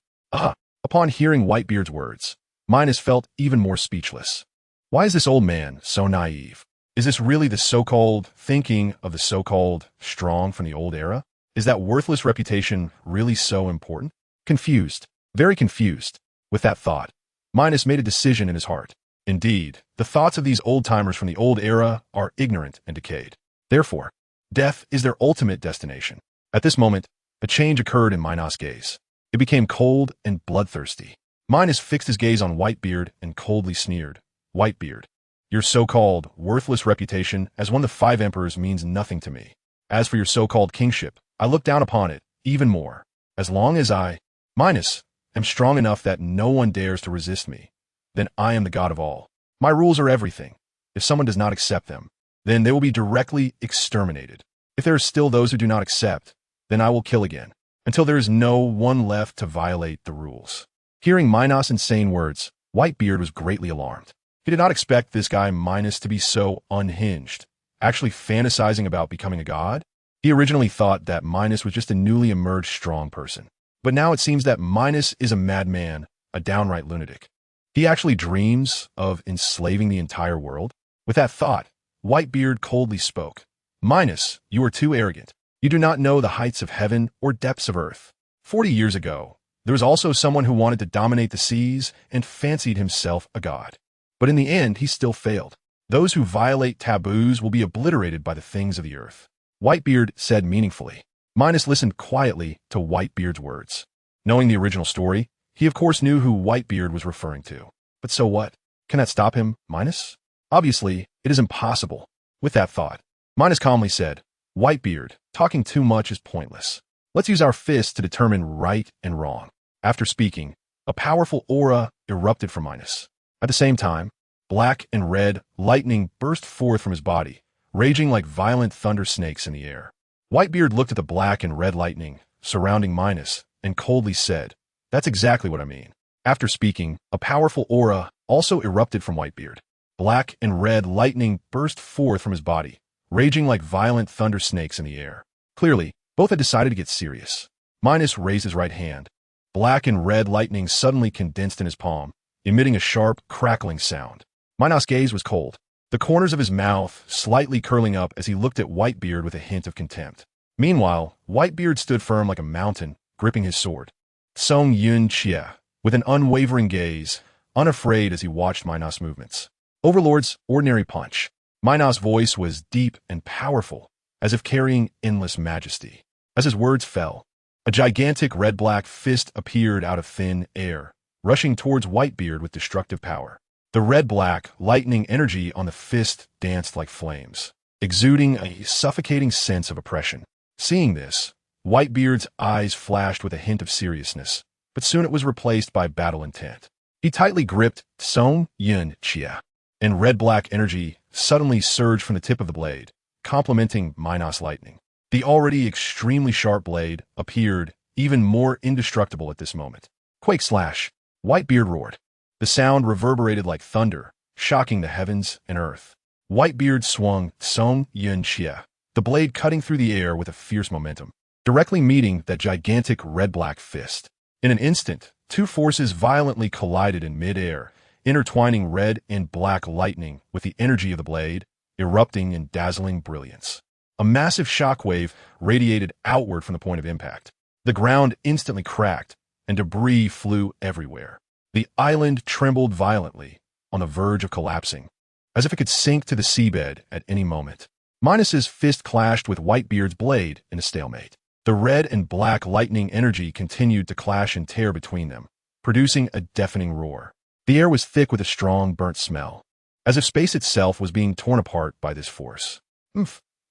Upon hearing Whitebeard's words, Minos felt even more speechless. Why is this old man so naive? Is this really the so-called thinking of the so-called strong from the old era? Is that worthless reputation really so important? Confused, very confused. With that thought, Minos made a decision in his heart. Indeed, the thoughts of these old-timers from the old era are ignorant and decayed. Therefore, death is their ultimate destination. At this moment, A change occurred in Minos' gaze. It became cold and bloodthirsty. Minos fixed his gaze on Whitebeard and coldly sneered. Whitebeard, your so-called worthless reputation as one of the 5 emperors means nothing to me. As for your so-called kingship, I look down upon it even more. As long as I, Minos, am strong enough that no one dares to resist me, then I am the god of all. My rules are everything. If someone does not accept them, then they will be directly exterminated. If there are still those who do not accept, then I will kill again, until there is no one left to violate the rules. Hearing Minos' insane words, Whitebeard was greatly alarmed. He did not expect this guy Minos to be so unhinged, actually fantasizing about becoming a god. He originally thought that Minos was just a newly emerged strong person. But now it seems that Minos is a madman, a downright lunatic. He actually dreams of enslaving the entire world. With that thought, Whitebeard coldly spoke. Minos, you are too arrogant. You do not know the heights of heaven or depths of earth. 40 years ago, there was also someone who wanted to dominate the seas and fancied himself a god. But in the end, he still failed. Those who violate taboos will be obliterated by the things of the earth. Whitebeard said meaningfully. Minos listened quietly to Whitebeard's words. Knowing the original story, he of course knew who Whitebeard was referring to. But so what? Can that stop him, Minos? Obviously, it is impossible. With that thought, Minos calmly said, Whitebeard, talking too much is pointless. Let's use our fists to determine right and wrong. After speaking, a powerful aura erupted from Minos. At the same time, black and red lightning burst forth from his body, raging like violent thunder snakes in the air. Whitebeard looked at the black and red lightning surrounding Minos and coldly said, That's exactly what I mean. After speaking, a powerful aura also erupted from Whitebeard. Black and red lightning burst forth from his body, raging like violent thunder snakes in the air. Clearly, both had decided to get serious. Minos raised his right hand. Black and red lightning suddenly condensed in his palm, emitting a sharp, crackling sound. Minos' gaze was cold, the corners of his mouth slightly curling up as he looked at Whitebeard with a hint of contempt. Meanwhile, Whitebeard stood firm like a mountain, gripping his sword. Song Yun Chia, with an unwavering gaze, unafraid as he watched Minos' movements. Overlord's ordinary punch. Minos' voice was deep and powerful, as if carrying endless majesty. As his words fell, a gigantic red-black fist appeared out of thin air, rushing towards Whitebeard with destructive power. The red-black, lightning energy on the fist danced like flames, exuding a suffocating sense of oppression. Seeing this, Whitebeard's eyes flashed with a hint of seriousness, but soon it was replaced by battle intent. He tightly gripped Song Yun Chia, and red-black energy suddenly surged from the tip of the blade, complementing Minos' lightning. The already extremely sharp blade appeared even more indestructible at this moment. Quake slash! Whitebeard roared. The sound reverberated like thunder, shocking the heavens and earth. Whitebeard swung Song Yun Chia, the blade cutting through the air with a fierce momentum, directly meeting that gigantic red-black fist. In an instant, two forces violently collided in mid-air, intertwining red and black lightning with the energy of the blade, erupting in dazzling brilliance. A massive shockwave radiated outward from the point of impact. The ground instantly cracked, and debris flew everywhere. The island trembled violently, on the verge of collapsing, as if it could sink to the seabed at any moment. Minos' fist clashed with Whitebeard's blade in a stalemate. The red and black lightning energy continued to clash and tear between them, producing a deafening roar. The air was thick with a strong, burnt smell, as if space itself was being torn apart by this force.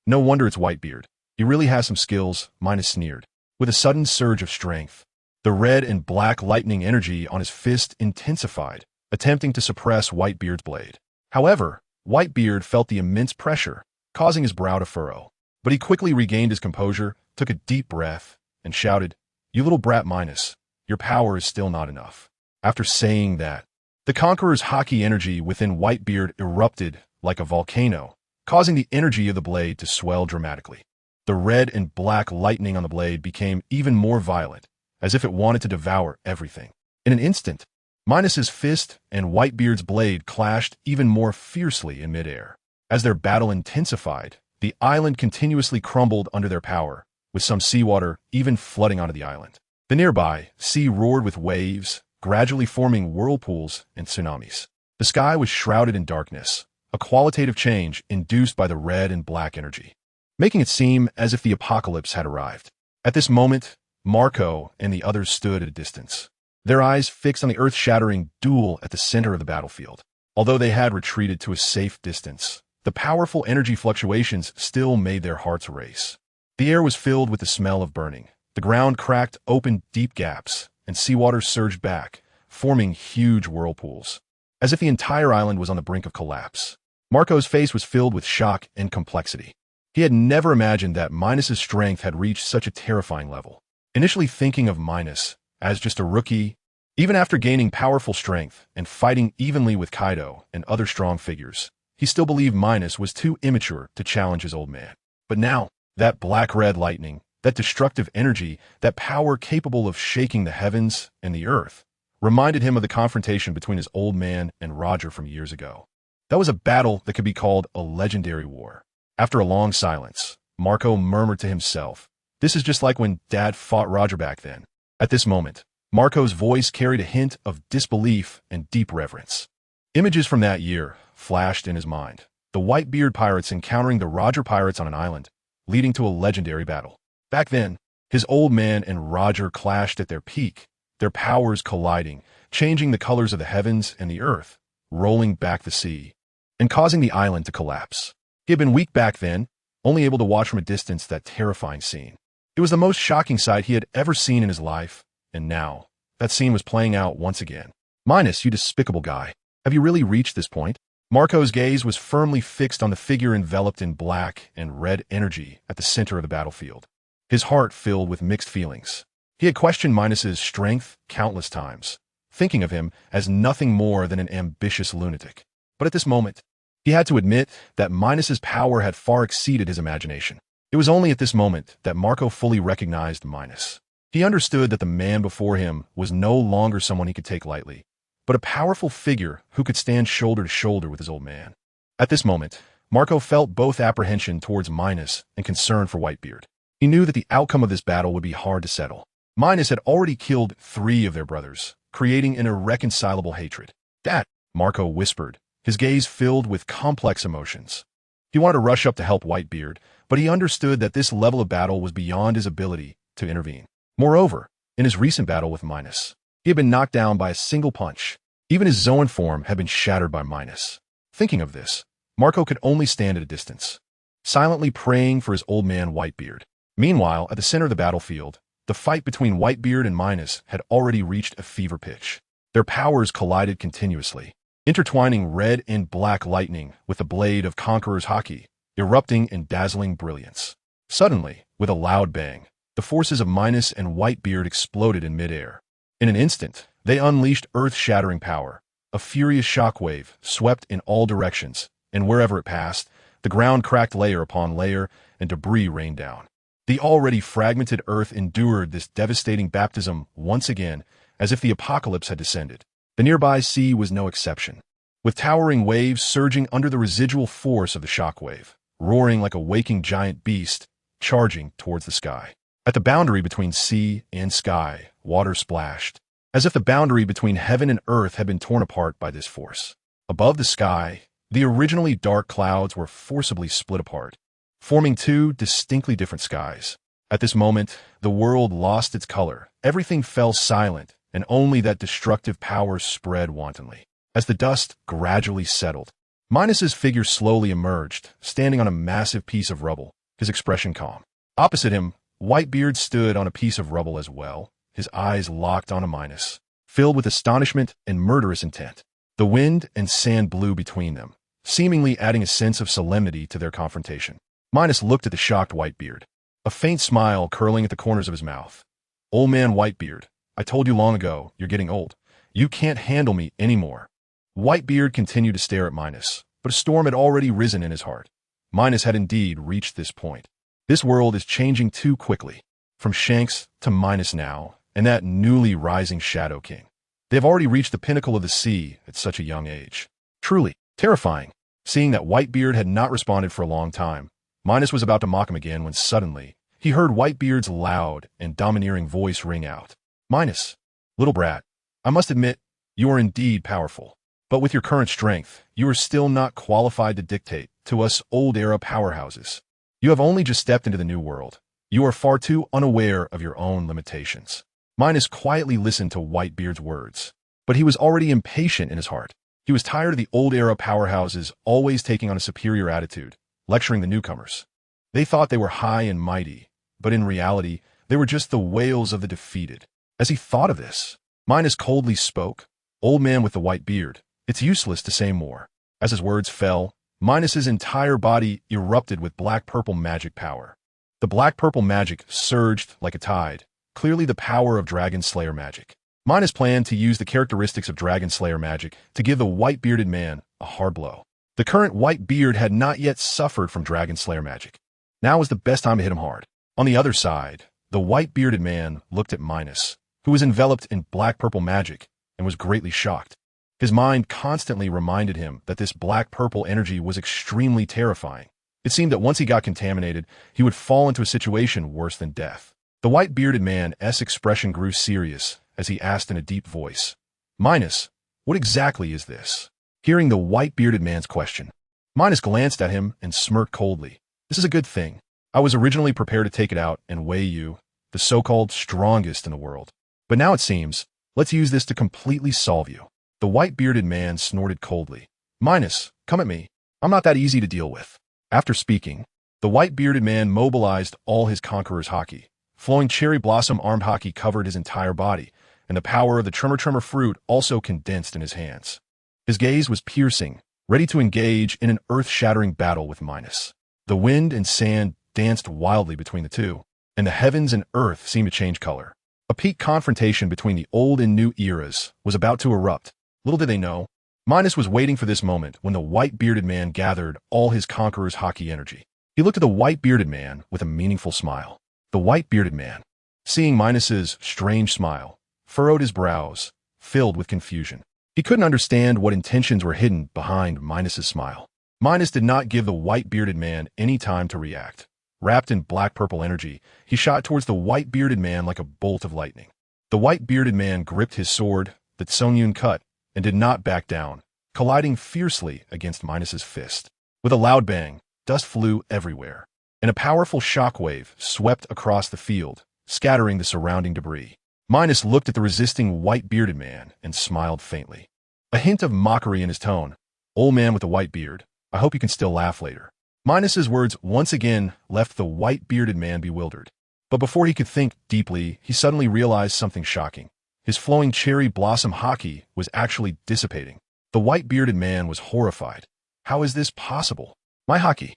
No wonder it's Whitebeard. He really has some skills, Minos sneered. With a sudden surge of strength, the red and black lightning energy on his fist intensified, attempting to suppress Whitebeard's blade. However, Whitebeard felt the immense pressure, causing his brow to furrow. But he quickly regained his composure, took a deep breath, and shouted, You little brat Minos, your power is still not enough. After saying that, the Conqueror's hockey energy within Whitebeard erupted like a volcano, causing the energy of the blade to swell dramatically. The red and black lightning on the blade became even more violent, as if it wanted to devour everything. In an instant, Minos' fist and Whitebeard's blade clashed even more fiercely in midair. As their battle intensified, the island continuously crumbled under their power, with some seawater even flooding onto the island. The nearby sea roared with waves, gradually forming whirlpools and tsunamis. The sky was shrouded in darkness, a qualitative change induced by the red and black energy, making it seem as if the apocalypse had arrived. At this moment, Marco and the others stood at a distance, their eyes fixed on the earth-shattering duel at the center of the battlefield. Although they had retreated to a safe distance, the powerful energy fluctuations still made their hearts race. The air was filled with the smell of burning. The ground cracked open deep gaps, and seawater surged back, forming huge whirlpools, as if the entire island was on the brink of collapse. Marco's face was filled with shock and complexity. He had never imagined that Minos's strength had reached such a terrifying level. Initially thinking of Minos as just a rookie, even after gaining powerful strength and fighting evenly with Kaido and other strong figures, he still believed Minos was too immature to challenge his old man. But now, that black-red lightning, that destructive energy, that power capable of shaking the heavens and the earth, reminded him of the confrontation between his old man and Roger from years ago. That was a battle that could be called a legendary war. After a long silence, Marco murmured to himself, "This is just like when Dad fought Roger back then." At this moment, Marco's voice carried a hint of disbelief and deep reverence. Images from that year flashed in his mind. The Whitebeard pirates encountering the Roger pirates on an island, leading to a legendary battle. Back then, his old man and Roger clashed at their peak, their powers colliding, changing the colors of the heavens and the earth, rolling back the sea, and causing the island to collapse. He had been weak back then, only able to watch from a distance that terrifying scene. It was the most shocking sight he had ever seen in his life, and now, that scene was playing out once again. "Minos, you despicable guy. Have you really reached this point?" Marco's gaze was firmly fixed on the figure enveloped in black and red energy at the center of the battlefield. His heart filled with mixed feelings. He had questioned Minos's strength countless times, thinking of him as nothing more than an ambitious lunatic. But at this moment, he had to admit that Minos's power had far exceeded his imagination. It was only at this moment that Marco fully recognized Minos. He understood that the man before him was no longer someone he could take lightly, but a powerful figure who could stand shoulder to shoulder with his old man. At this moment, Marco felt both apprehension towards Minos and concern for Whitebeard. He knew that the outcome of this battle would be hard to settle. Minos had already killed 3 of their brothers, creating an irreconcilable hatred. "Dad," Marco whispered, his gaze filled with complex emotions. He wanted to rush up to help Whitebeard, but he understood that this level of battle was beyond his ability to intervene. Moreover, in his recent battle with Minos, he had been knocked down by a single punch. Even his Zoan form had been shattered by Minos. Thinking of this, Marco could only stand at a distance, silently praying for his old man Whitebeard. Meanwhile, at the center of the battlefield, the fight between Whitebeard and Minos had already reached a fever pitch. Their powers collided continuously, intertwining red and black lightning with the blade of Conqueror's haki, erupting in dazzling brilliance. Suddenly, with a loud bang, the forces of Minos and Whitebeard exploded in midair. In an instant, they unleashed earth-shattering power. A furious shockwave swept in all directions, and wherever it passed, the ground cracked layer upon layer, and debris rained down. The already fragmented earth endured this devastating baptism once again, as if the apocalypse had descended. The nearby sea was no exception, with towering waves surging under the residual force of the shockwave, roaring like a waking giant beast, charging towards the sky. At the boundary between sea and sky, water splashed, as if the boundary between heaven and earth had been torn apart by this force. Above the sky, the originally dark clouds were forcibly split apart, forming 2 distinctly different skies. At this moment, the world lost its color. Everything fell silent, and only that destructive power spread wantonly. As the dust gradually settled, Minos's figure slowly emerged, standing on a massive piece of rubble, his expression calm. Opposite him, Whitebeard stood on a piece of rubble as well, his eyes locked on Minos, filled with astonishment and murderous intent. The wind and sand blew between them, seemingly adding a sense of solemnity to their confrontation. Minos looked at the shocked Whitebeard, a faint smile curling at the corners of his mouth. "Old man Whitebeard, I told you long ago, you're getting old. You can't handle me anymore." Whitebeard continued to stare at Minos, but a storm had already risen in his heart. Minos had indeed reached this point. This world is changing too quickly. From Shanks to Minos now, and that newly rising Shadow King. They have already reached the pinnacle of the sea at such a young age. Truly terrifying. Seeing that Whitebeard had not responded for a long time, Minos was about to mock him again when suddenly, he heard Whitebeard's loud and domineering voice ring out. "Minos, little brat, I must admit, you are indeed powerful. But with your current strength, you are still not qualified to dictate to us old-era powerhouses. You have only just stepped into the new world, You are far too unaware of your own limitations. Minos quietly listened to Whitebeard's words, but he was already impatient in his heart. He was tired of the old-era powerhouses always taking on a superior attitude, lecturing the newcomers. They thought they were high and mighty, but in reality, they were just the wails of the defeated. As he thought of this, Minos coldly spoke, "Old man with the white beard, it's useless to say more." As his words fell, Minos's entire body erupted with black-purple magic power. The black-purple magic surged like a tide, clearly the power of Dragon Slayer magic. Minos planned to use the characteristics of Dragon Slayer magic to give the white-bearded man a hard blow. The current white beard had not yet suffered from Dragon Slayer magic. Now was the best time to hit him hard. On the other side, the white-bearded man looked at Minos, who was enveloped in black-purple magic, and was greatly shocked. His mind constantly reminded him that this black-purple energy was extremely terrifying. It seemed that once he got contaminated, he would fall into a situation worse than death. The white-bearded man's expression grew serious as he asked in a deep voice, "Minos, what exactly is this?" Hearing the white-bearded man's question, Minos glanced at him and smirked coldly. "This is a good thing. I was originally prepared to take it out and weigh you, the so-called strongest in the world. But now it seems, let's use this to completely solve you." The white-bearded man snorted coldly. "Minos, come at me. I'm not that easy to deal with." After speaking, the white-bearded man mobilized all his conqueror's haki. Flowing cherry blossom armed haki covered his entire body, and the power of the tremor fruit also condensed in his hands. His gaze was piercing, ready to engage in an earth-shattering battle with Minos. The wind and sand danced wildly between the two, and the heavens and earth seemed to change color. A peak confrontation between the old and new eras was about to erupt. Little did they know, Minos was waiting for this moment when the white-bearded man gathered all his conqueror's haki energy. He looked at the white-bearded man with a meaningful smile. The white-bearded man, seeing Minos's strange smile, furrowed his brows, filled with confusion. He couldn't understand what intentions were hidden behind Minos's smile. Minos did not give the white-bearded man any time to react. Wrapped in black-purple energy, he shot towards the white-bearded man like a bolt of lightning. The white-bearded man gripped his sword, the Tsungyun cut, and did not back down, colliding fiercely against Minos's fist. With a loud bang, dust flew everywhere, and a powerful shockwave swept across the field, scattering the surrounding debris. Minos looked at the resisting white-bearded man and smiled faintly. A hint of mockery in his tone. "Old man with the white beard, I hope you can still laugh later." Minos's words once again left the white-bearded man bewildered. But before he could think deeply, he suddenly realized something shocking. His flowing cherry blossom haki was actually dissipating. The white-bearded man was horrified. "How is this possible? My haki?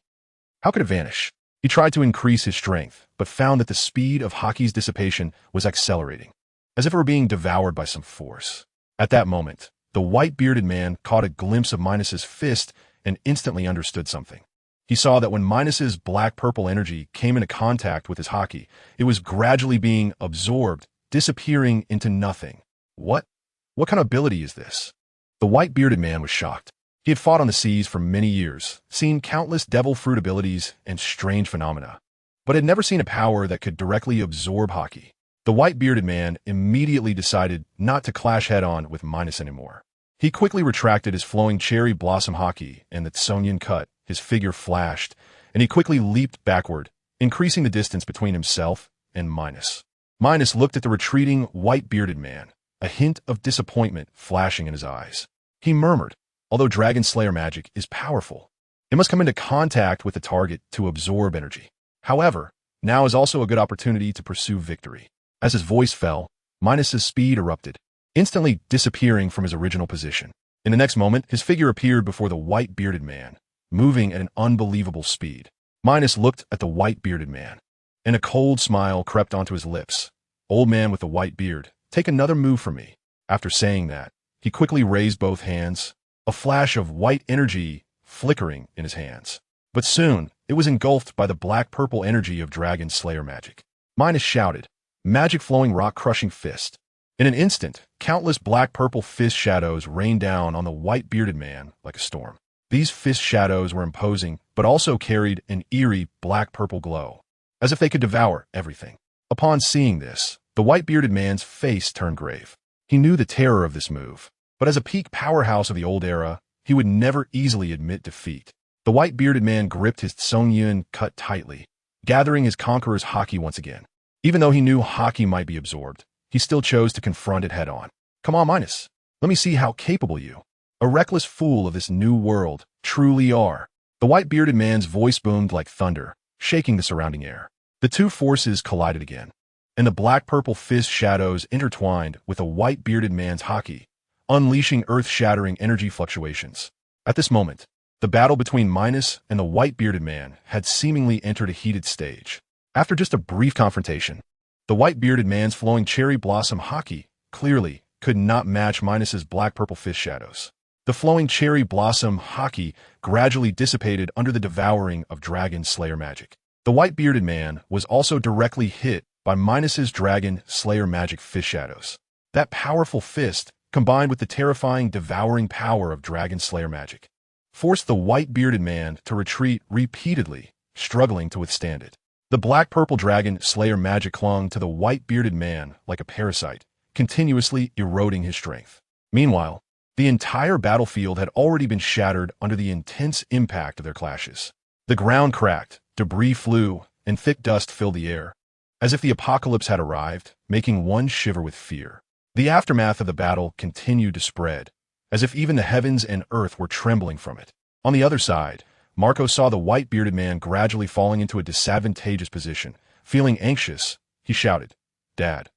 How could it vanish?" He tried to increase his strength, but found that the speed of haki's dissipation was accelerating, as if it were being devoured by some force. At that moment, the white-bearded man caught a glimpse of Minos's fist and instantly understood something. He saw that when Minos's black-purple energy came into contact with his haki, it was gradually being absorbed, disappearing into nothing. What kind of ability is this? The white-bearded man was shocked. He had fought on the seas for many years, seen countless devil fruit abilities and strange phenomena, but had never seen a power that could directly absorb haki. The white-bearded man immediately decided not to clash head-on with Minos anymore. He quickly retracted his flowing cherry blossom haki and the Tsungyun cut. His figure flashed, and he quickly leaped backward, increasing the distance between himself and Minos. Minos looked at the retreating white-bearded man, a hint of disappointment flashing in his eyes. He murmured, "Although Dragon Slayer magic is powerful, it must come into contact with the target to absorb energy. However, now is also a good opportunity to pursue victory." As his voice fell, Minos's speed erupted, instantly disappearing from his original position. In the next moment, his figure appeared before the white-bearded man, moving at an unbelievable speed. Minos looked at the white-bearded man, and a cold smile crept onto his lips. "Old man with the white beard, take another move from me." After saying that, he quickly raised both hands, a flash of white energy flickering in his hands. But soon, it was engulfed by the black-purple energy of Dragon Slayer magic. Minos shouted, "Magic flowing rock-crushing fist." In an instant, countless black-purple fist shadows rained down on the white-bearded man like a storm. These fist shadows were imposing, but also carried an eerie black-purple glow, as if they could devour everything. Upon seeing this, the white-bearded man's face turned grave. He knew the terror of this move, but as a peak powerhouse of the old era, he would never easily admit defeat. The white-bearded man gripped his Tsungyun cut tightly, gathering his conqueror's haki once again. Even though he knew haki might be absorbed, he still chose to confront it head-on. Come on, Minos. Let me see how capable you, a reckless fool of this new world, truly are. The white-bearded man's voice boomed like thunder, shaking the surrounding air. The two forces collided again, and the black-purple fist shadows intertwined with the white-bearded man's haki, unleashing earth-shattering energy fluctuations. At this moment, the battle between Minos and the white-bearded man had seemingly entered a heated stage. After just a brief confrontation, the white-bearded man's flowing cherry blossom haki clearly could not match Minos's black-purple fist shadows. The flowing cherry blossom haki gradually dissipated under the devouring of Dragon Slayer magic. The white-bearded man was also directly hit by Minos's Dragon Slayer magic fist shadows. That powerful fist, combined with the terrifying devouring power of Dragon Slayer magic, forced the white-bearded man to retreat repeatedly, struggling to withstand it. The black-purple Dragon Slayer magic clung to the white-bearded man like a parasite, continuously eroding his strength. Meanwhile, the entire battlefield had already been shattered under the intense impact of their clashes. The ground cracked, debris flew, and thick dust filled the air, as if the apocalypse had arrived, making one shiver with fear. The aftermath of the battle continued to spread, as if even the heavens and earth were trembling from it. On the other side, Marco saw the white-bearded man gradually falling into a disadvantageous position. Feeling anxious, he shouted, "Dad,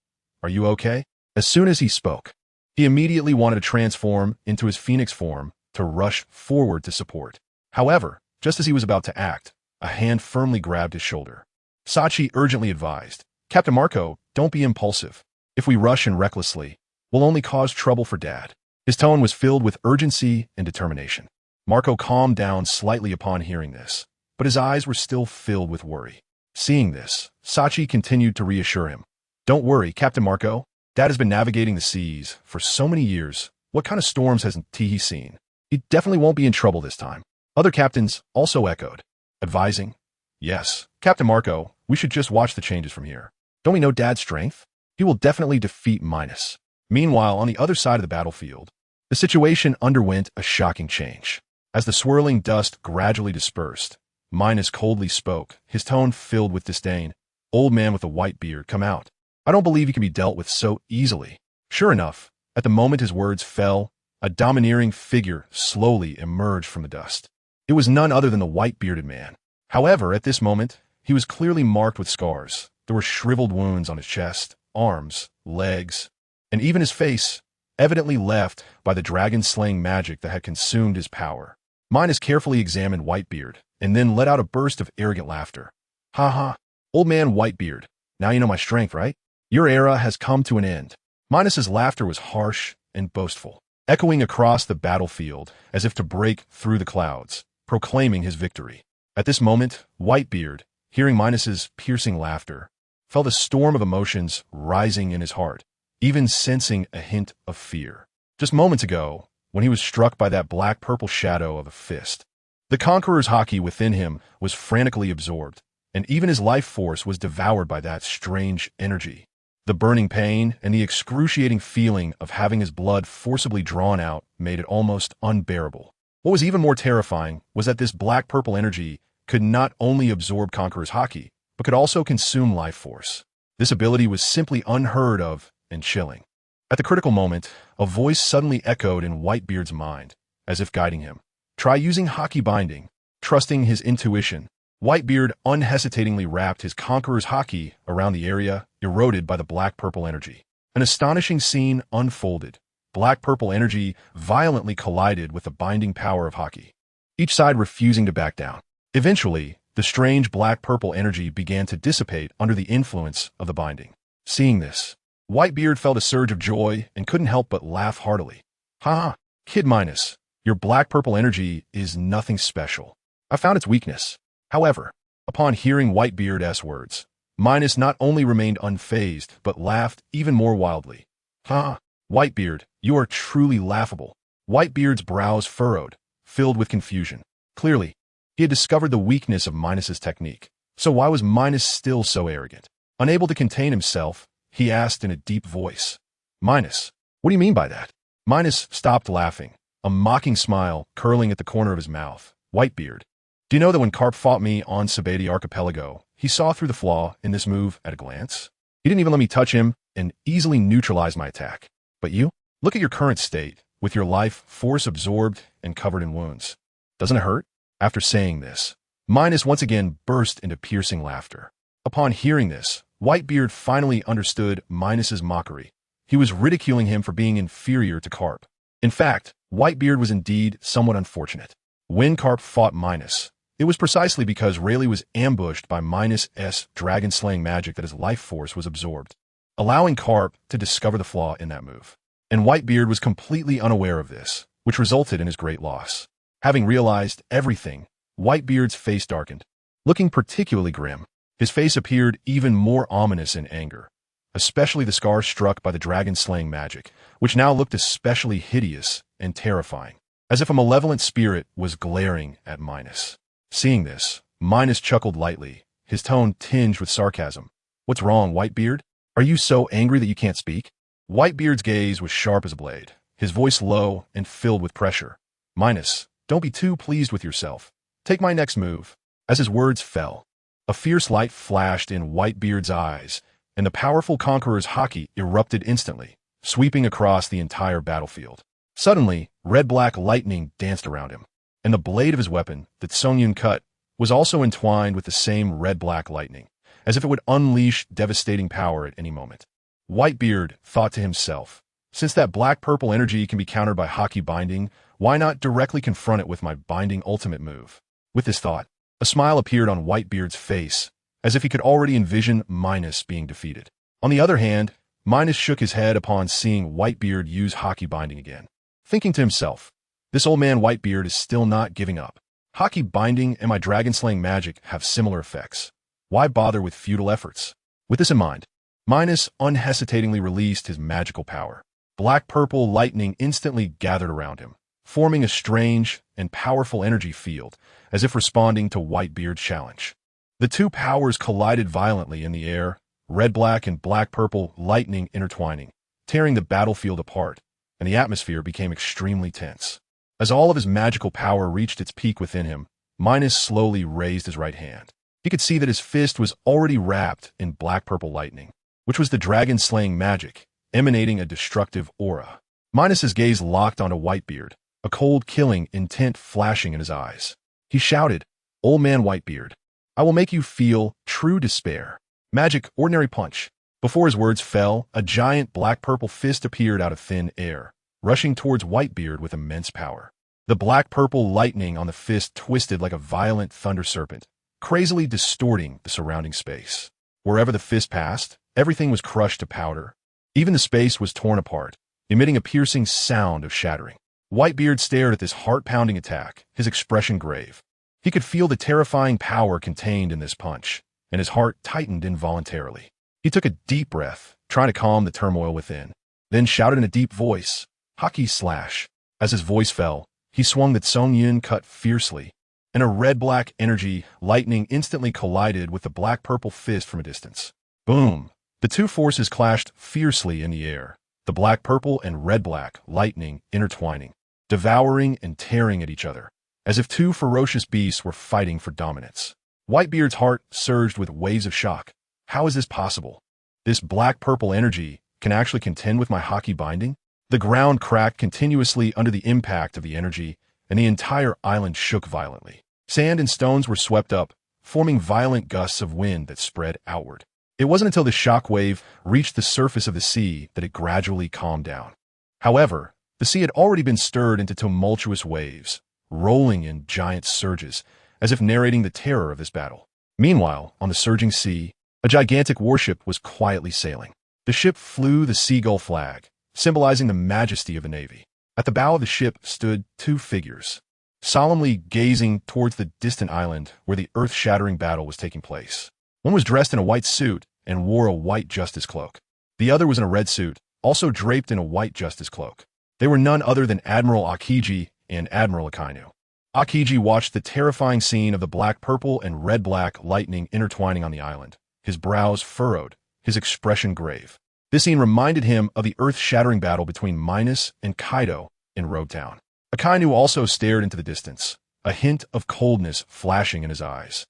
are you okay?" As soon as he spoke, he immediately wanted to transform into his phoenix form to rush forward to support. However, just as he was about to act, a hand firmly grabbed his shoulder. Sachi urgently advised, "Captain Marco, don't be impulsive. If we rush in recklessly, we'll only cause trouble for Dad." His tone was filled with urgency and determination. Marco calmed down slightly upon hearing this, but his eyes were still filled with worry. Seeing this, Sachi continued to reassure him. "Don't worry, Captain Marco. Dad has been navigating the seas for so many years. What kind of storms hasn't he seen? He definitely won't be in trouble this time." Other captains also echoed, advising, "Yes, Captain Marco, we should just watch the changes from here. Don't we know Dad's strength? He will definitely defeat Minos." Meanwhile, on the other side of the battlefield, the situation underwent a shocking change. As the swirling dust gradually dispersed, Minos coldly spoke, his tone filled with disdain. "Old man with a white beard, come out. I don't believe you can be dealt with so easily." Sure enough, at the moment his words fell, a domineering figure slowly emerged from the dust. It was none other than the white-bearded man. However, at this moment, he was clearly marked with scars. There were shriveled wounds on his chest, arms, legs, and even his face, evidently left by the dragon-slaying magic that had consumed his power. Minos carefully examined Whitebeard, and then let out a burst of arrogant laughter. "Ha ha, old man Whitebeard, now you know my strength, right? Your era has come to an end." Minos's laughter was harsh and boastful, echoing across the battlefield as if to break through the clouds, proclaiming his victory. At this moment, Whitebeard, hearing Minos's piercing laughter, felt a storm of emotions rising in his heart, even sensing a hint of fear. Just moments ago, when he was struck by that black-purple shadow of a fist, the conqueror's haki within him was frantically absorbed, and even his life force was devoured by that strange energy. The burning pain and the excruciating feeling of having his blood forcibly drawn out made it almost unbearable. What was even more terrifying was that this black-purple energy could not only absorb Conqueror's haki, but could also consume life force. This ability was simply unheard of and chilling. At the critical moment, a voice suddenly echoed in Whitebeard's mind, as if guiding him. Try using haki binding. Trusting his intuition, Whitebeard unhesitatingly wrapped his Conqueror's haki around the area eroded by the black-purple energy. An astonishing scene unfolded. Black-purple energy violently collided with the binding power of haki, each side refusing to back down. Eventually, the strange black-purple energy began to dissipate under the influence of the binding. Seeing this, Whitebeard felt a surge of joy and couldn't help but laugh heartily. "Ha, Kid Minos, your black-purple energy is nothing special. I found its weakness." However, upon hearing Whitebeard's words, Minos not only remained unfazed, but laughed even more wildly. "Ha, Whitebeard, you are truly laughable." Whitebeard's brows furrowed, filled with confusion. Clearly, he had discovered the weakness of Minos's technique. So why was Minos still so arrogant? Unable to contain himself, he asked in a deep voice, "Minos, what do you mean by that?" Minos stopped laughing, a mocking smile curling at the corner of his mouth. "Whitebeard, do you know that when Carp fought me on Sabati Archipelago, he saw through the flaw in this move at a glance. He didn't even let me touch him and easily neutralized my attack. But you? Look at your current state, with your life force absorbed and covered in wounds. Doesn't it hurt? After saying this, Minos once again burst into piercing laughter. Upon hearing this, Whitebeard finally understood Minos's mockery. He was ridiculing him for being inferior to Carp. In fact, Whitebeard was indeed somewhat unfortunate. When Carp fought Minos, it was precisely because Rayleigh was ambushed by Minos' dragon-slaying magic that his life force was absorbed, allowing Carp to discover the flaw in that move. And Whitebeard was completely unaware of this, which resulted in his great loss. Having realized everything, Whitebeard's face darkened. Looking particularly grim, his face appeared even more ominous in anger, especially the scar struck by the dragon-slaying magic, which now looked especially hideous and terrifying, as if a malevolent spirit was glaring at Minos. Seeing this, Minos chuckled lightly, his tone tinged with sarcasm. "What's wrong, Whitebeard? Are you so angry that you can't speak?" Whitebeard's gaze was sharp as a blade, his voice low and filled with pressure. "Minos, don't be too pleased with yourself. Take my next move." As his words fell, a fierce light flashed in Whitebeard's eyes, and the powerful conqueror's haki erupted instantly, sweeping across the entire battlefield. Suddenly, red-black lightning danced around him, and the blade of his weapon, that Songyun cut, was also entwined with the same red-black lightning, as if it would unleash devastating power at any moment. Whitebeard thought to himself, since that black-purple energy can be countered by haki binding, why not directly confront it with my binding ultimate move? With this thought, a smile appeared on Whitebeard's face, as if he could already envision Minos being defeated. On the other hand, Minos shook his head upon seeing Whitebeard use haki binding again, thinking to himself, this old man Whitebeard is still not giving up. Haki binding and my dragon-slaying magic have similar effects. Why bother with futile efforts? With this in mind, Minos unhesitatingly released his magical power. Black-purple lightning instantly gathered around him, forming a strange and powerful energy field, as if responding to Whitebeard's challenge. The two powers collided violently in the air, red-black and black-purple lightning intertwining, tearing the battlefield apart, and the atmosphere became extremely tense. As all of his magical power reached its peak within him, Minos slowly raised his right hand. He could see that his fist was already wrapped in black-purple lightning, which was the dragon-slaying magic, emanating a destructive aura. Minos's gaze locked onto Whitebeard, a cold, killing intent flashing in his eyes. He shouted, "Old man Whitebeard, I will make you feel true despair. Magic, ordinary punch." Before his words fell, a giant black-purple fist appeared out of thin air, rushing towards Whitebeard with immense power. The black-purple lightning on the fist twisted like a violent thunder serpent, crazily distorting the surrounding space. Wherever the fist passed, everything was crushed to powder. Even the space was torn apart, emitting a piercing sound of shattering. Whitebeard stared at this heart-pounding attack, his expression grave. He could feel the terrifying power contained in this punch, and his heart tightened involuntarily. He took a deep breath, trying to calm the turmoil within, then shouted in a deep voice, "Haki slash." As his voice fell, he swung the Songyun cut fiercely, and a red-black energy lightning instantly collided with the black-purple fist from a distance. Boom! The two forces clashed fiercely in the air, the black-purple and red-black lightning intertwining, devouring and tearing at each other, as if two ferocious beasts were fighting for dominance. Whitebeard's heart surged with waves of shock. How is this possible? This black-purple energy can actually contend with my haki binding? The ground cracked continuously under the impact of the energy, and the entire island shook violently. Sand and stones were swept up, forming violent gusts of wind that spread outward. It wasn't until the shock wave reached the surface of the sea that it gradually calmed down. However, the sea had already been stirred into tumultuous waves, rolling in giant surges, as if narrating the terror of this battle. Meanwhile, on the surging sea, a gigantic warship was quietly sailing. The ship flew the seagull flag, symbolizing the majesty of the navy. At the bow of the ship stood two figures, solemnly gazing towards the distant island where the earth-shattering battle was taking place. One was dressed in a white suit and wore a white justice cloak. The other was in a red suit, also draped in a white justice cloak. They were none other than Admiral Akiji and Admiral Akainu. Akiji watched the terrifying scene of the black-purple and red-black lightning intertwining on the island, his brows furrowed, his expression grave. This scene reminded him of the earth-shattering battle between Minos and Kaido in Road Town. Akainu also stared into the distance, a hint of coldness flashing in his eyes.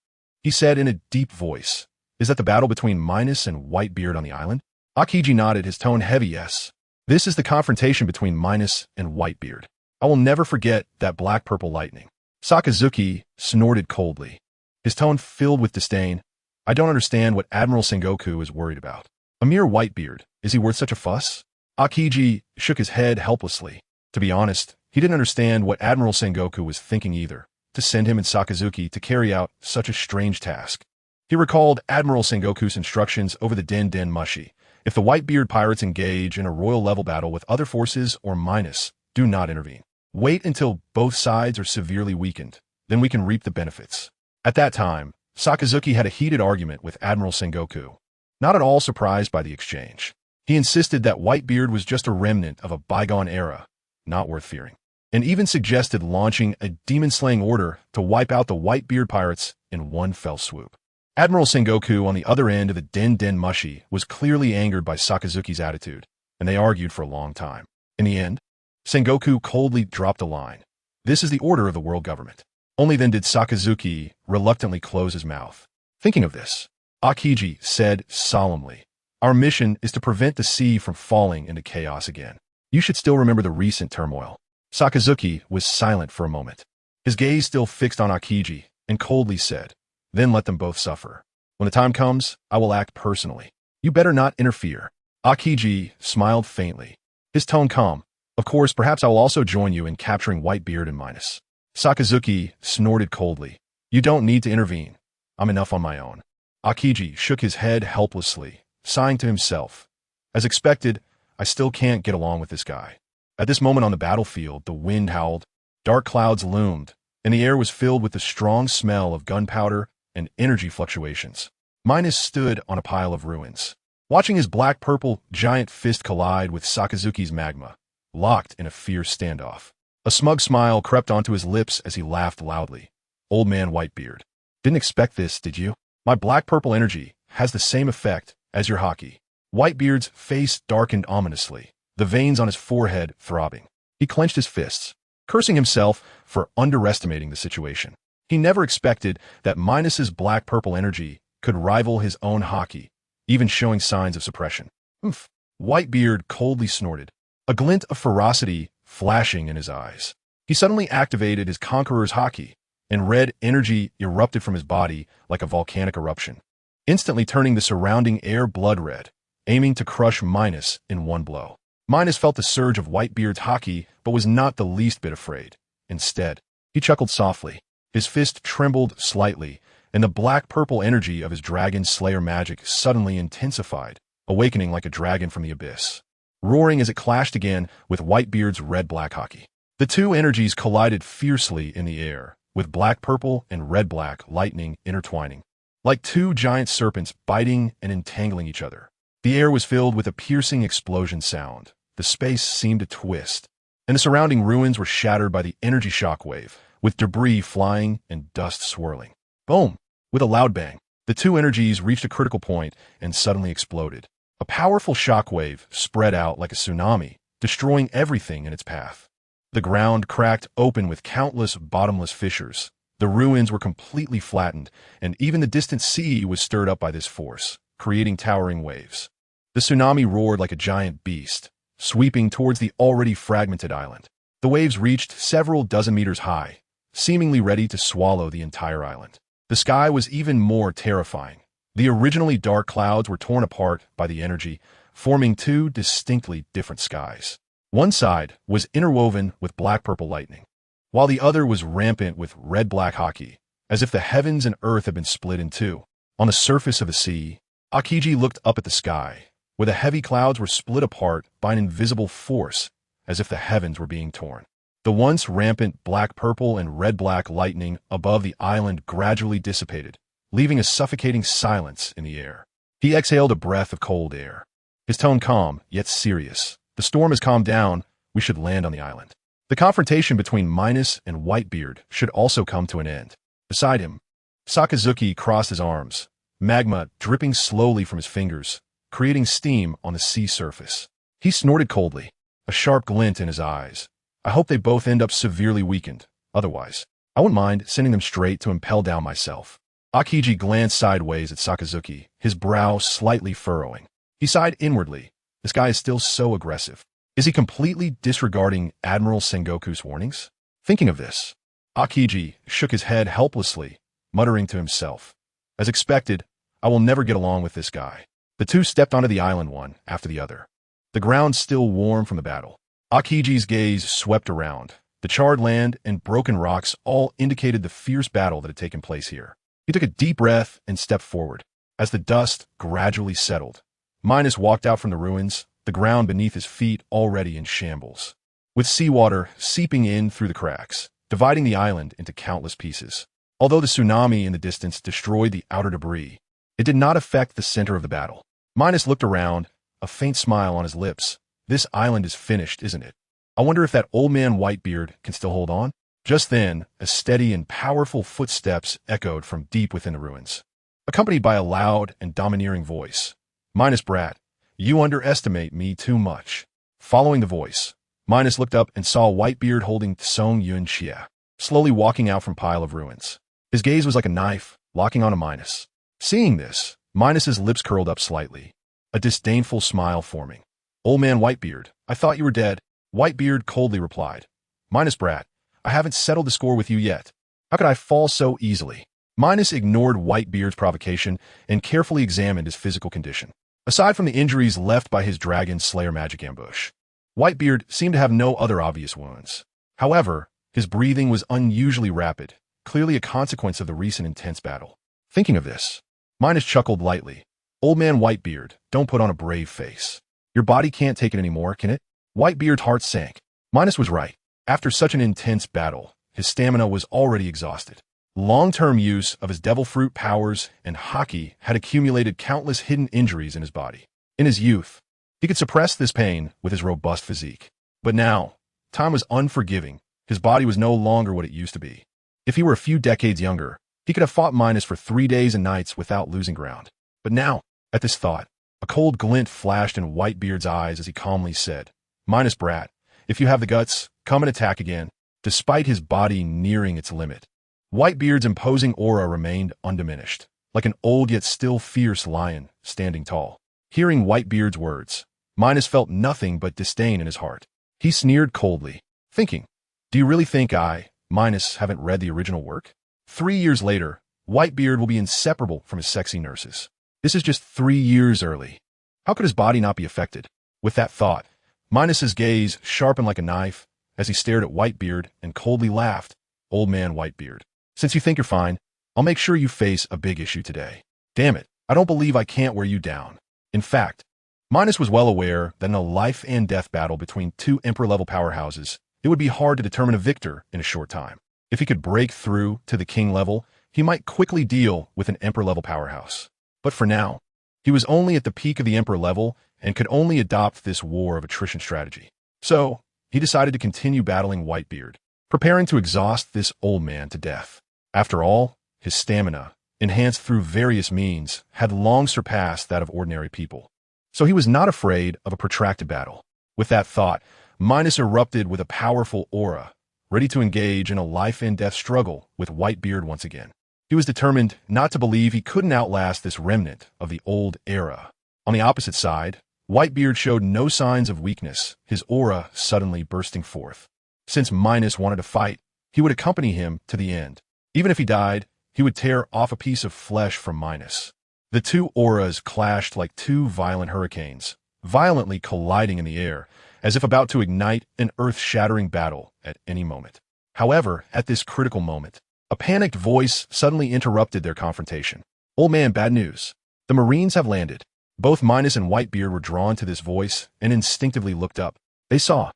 he said in a deep voice. Is that the battle between Minos and Whitebeard on the island? Aokiji nodded, his tone heavy. Yes. This is the confrontation between Minos and Whitebeard. I will never forget that black-purple lightning. Sakazuki snorted coldly, his tone filled with disdain. I don't understand what Admiral Sengoku is worried about. A mere Whitebeard, is he worth such a fuss? Aokiji shook his head helplessly. To be honest, he didn't understand what Admiral Sengoku was thinking either, to send him and Sakazuki to carry out such a strange task. He recalled Admiral Sengoku's instructions over the Den Den Mushi. If the Whitebeard pirates engage in a royal-level battle with other forces or Minos, do not intervene. Wait until both sides are severely weakened, then we can reap the benefits. At that time, Sakazuki had a heated argument with Admiral Sengoku, not at all surprised by the exchange. He insisted that Whitebeard was just a remnant of a bygone era, not worth fearing, and even suggested launching a demon-slaying order to wipe out the Whitebeard pirates in one fell swoop. Admiral Sengoku on the other end of the Den Den Mushi was clearly angered by Sakazuki's attitude, and they argued for a long time. In the end, Sengoku coldly dropped a line. This is the order of the world government. Only then did Sakazuki reluctantly close his mouth. Thinking of this, Aokiji said solemnly, our mission is to prevent the sea from falling into chaos again. You should still remember the recent turmoil. Sakazuki was silent for a moment, his gaze still fixed on Aokiji, and coldly said, then let them both suffer. When the time comes, I will act personally. You better not interfere. Aokiji smiled faintly, his tone calm. Of course, perhaps I will also join you in capturing Whitebeard and Minos. Sakazuki snorted coldly. You don't need to intervene. I'm enough on my own. Aokiji shook his head helplessly, sighing to himself. As expected, I still can't get along with this guy. At this moment on the battlefield, the wind howled, dark clouds loomed, and the air was filled with the strong smell of gunpowder and energy fluctuations. Minos stood on a pile of ruins, watching his black-purple giant fist collide with Sakazuki's magma, locked in a fierce standoff. A smug smile crept onto his lips as he laughed loudly. Old man Whitebeard. Didn't expect this, did you? My black-purple energy has the same effect as your hockey. Whitebeard's face darkened ominously, the veins on his forehead throbbing. He clenched his fists, cursing himself for underestimating the situation. He never expected that Minos's black-purple energy could rival his own hockey, even showing signs of suppression. Oomph! Whitebeard coldly snorted, a glint of ferocity flashing in his eyes. He suddenly activated his conqueror's hockey, and red energy erupted from his body like a volcanic eruption, instantly turning the surrounding air blood red, aiming to crush Minos in one blow. Minos felt the surge of Whitebeard's hockey, but was not the least bit afraid. Instead, he chuckled softly. His fist trembled slightly, and the black-purple energy of his dragon slayer magic suddenly intensified, awakening like a dragon from the abyss, roaring as it clashed again with Whitebeard's red-black hockey. The two energies collided fiercely in the air, with black-purple and red-black lightning intertwining, like two giant serpents biting and entangling each other. The air was filled with a piercing explosion sound. The space seemed to twist, and the surrounding ruins were shattered by the energy shockwave, with debris flying and dust swirling. Boom! With a loud bang, the two energies reached a critical point and suddenly exploded. A powerful shockwave spread out like a tsunami, destroying everything in its path. The ground cracked open with countless bottomless fissures. The ruins were completely flattened, and even the distant sea was stirred up by this force, creating towering waves. The tsunami roared like a giant beast, sweeping towards the already fragmented island. The waves reached several dozen meters high, seemingly ready to swallow the entire island. The sky was even more terrifying. The originally dark clouds were torn apart by the energy, forming two distinctly different skies. One side was interwoven with black-purple lightning, while the other was rampant with red-black hockey, as if the heavens and earth had been split in two. On the surface of the sea, Aokiji looked up at the sky, where the heavy clouds were split apart by an invisible force, as if the heavens were being torn. The once rampant black-purple and red-black lightning above the island gradually dissipated, leaving a suffocating silence in the air. He exhaled a breath of cold air, his tone calm, yet serious. The storm has calmed down. We should land on the island. The confrontation between Minos and Whitebeard should also come to an end. Beside him, Sakazuki crossed his arms, magma dripping slowly from his fingers, creating steam on the sea surface. He snorted coldly, a sharp glint in his eyes. I hope they both end up severely weakened. Otherwise, I wouldn't mind sending them straight to impel down myself. Akiji glanced sideways at Sakazuki, his brow slightly furrowing. He sighed inwardly. This guy is still so aggressive. Is he completely disregarding Admiral Sengoku's warnings? Thinking of this, Akiji shook his head helplessly, muttering to himself. As expected, I will never get along with this guy. The two stepped onto the island one after the other. The ground still warm from the battle. Akiji's gaze swept around. The charred land and broken rocks all indicated the fierce battle that had taken place here. He took a deep breath and stepped forward. As the dust gradually settled, Minos walked out from the ruins, the ground beneath his feet already in shambles, with seawater seeping in through the cracks, dividing the island into countless pieces. Although the tsunami in the distance destroyed the outer debris, it did not affect the center of the battle. Minos looked around, a faint smile on his lips. This island is finished, isn't it? I wonder if that old man Whitebeard can still hold on? Just then, a steady and powerful footsteps echoed from deep within the ruins, accompanied by a loud and domineering voice. Minos Brat, you underestimate me too much. Following the voice, Minos looked up and saw Whitebeard holding Tsong Yun Xia, slowly walking out from pile of ruins. His gaze was like a knife, locking onto Minos. Seeing this, Minos's lips curled up slightly, a disdainful smile forming. Old man Whitebeard, I thought you were dead. Whitebeard coldly replied. Minos Brat, I haven't settled the score with you yet. How could I fall so easily? Minos ignored Whitebeard's provocation and carefully examined his physical condition. Aside from the injuries left by his Dragon Slayer magic ambush, Whitebeard seemed to have no other obvious wounds. However, his breathing was unusually rapid, clearly a consequence of the recent intense battle. Thinking of this, Minos chuckled lightly. Old man Whitebeard, don't put on a brave face. Your body can't take it anymore, can it? Whitebeard's heart sank. Minos was right. After such an intense battle, his stamina was already exhausted. Long-term use of his devil fruit powers and haki had accumulated countless hidden injuries in his body. In his youth, he could suppress this pain with his robust physique. But now, time was unforgiving. His body was no longer what it used to be. If he were a few decades younger, he could have fought Minos for 3 days and nights without losing ground. But now, at this thought, a cold glint flashed in Whitebeard's eyes as he calmly said, Minos Brat, if you have the guts, come and attack again, despite his body nearing its limit. Whitebeard's imposing aura remained undiminished, like an old yet still fierce lion standing tall. Hearing Whitebeard's words, Minos felt nothing but disdain in his heart. He sneered coldly, thinking, do you really think I, Minos, haven't read the original work? 3 years later, Whitebeard will be inseparable from his sexy nurses. This is just 3 years early. How could his body not be affected? With that thought, Minos's gaze sharpened like a knife as he stared at Whitebeard and coldly laughed. Old man Whitebeard, since you think you're fine, I'll make sure you face a big issue today. Damn it, I don't believe I can't wear you down. In fact, Minos was well aware that in a life and death battle between two Emperor-level powerhouses, it would be hard to determine a victor in a short time. If he could break through to the king level, he might quickly deal with an Emperor-level powerhouse. But for now, he was only at the peak of the Emperor level and could only adopt this war of attrition strategy. So, he decided to continue battling Whitebeard, preparing to exhaust this old man to death. After all, his stamina, enhanced through various means, had long surpassed that of ordinary people. So he was not afraid of a protracted battle. With that thought, Minos erupted with a powerful aura, ready to engage in a life-and-death struggle with Whitebeard once again. He was determined not to believe he couldn't outlast this remnant of the old era. On the opposite side, Whitebeard showed no signs of weakness, his aura suddenly bursting forth. Since Minos wanted to fight, he would accompany him to the end. Even if he died, he would tear off a piece of flesh from Minos. The two auras clashed like two violent hurricanes, violently colliding in the air, as if about to ignite an earth-shattering battle at any moment. However, at this critical moment, a panicked voice suddenly interrupted their confrontation. Old man, bad news. The Marines have landed. Both Minos and Whitebeard were drawn to this voice and instinctively looked up. They saw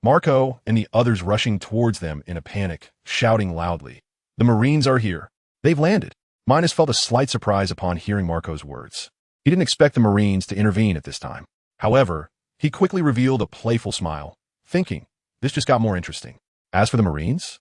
Marco and the others rushing towards them in a panic, shouting loudly. The Marines are here. They've landed. Minos felt a slight surprise upon hearing Marco's words. He didn't expect the Marines to intervene at this time. However, he quickly revealed a playful smile, thinking, this just got more interesting. As for the Marines,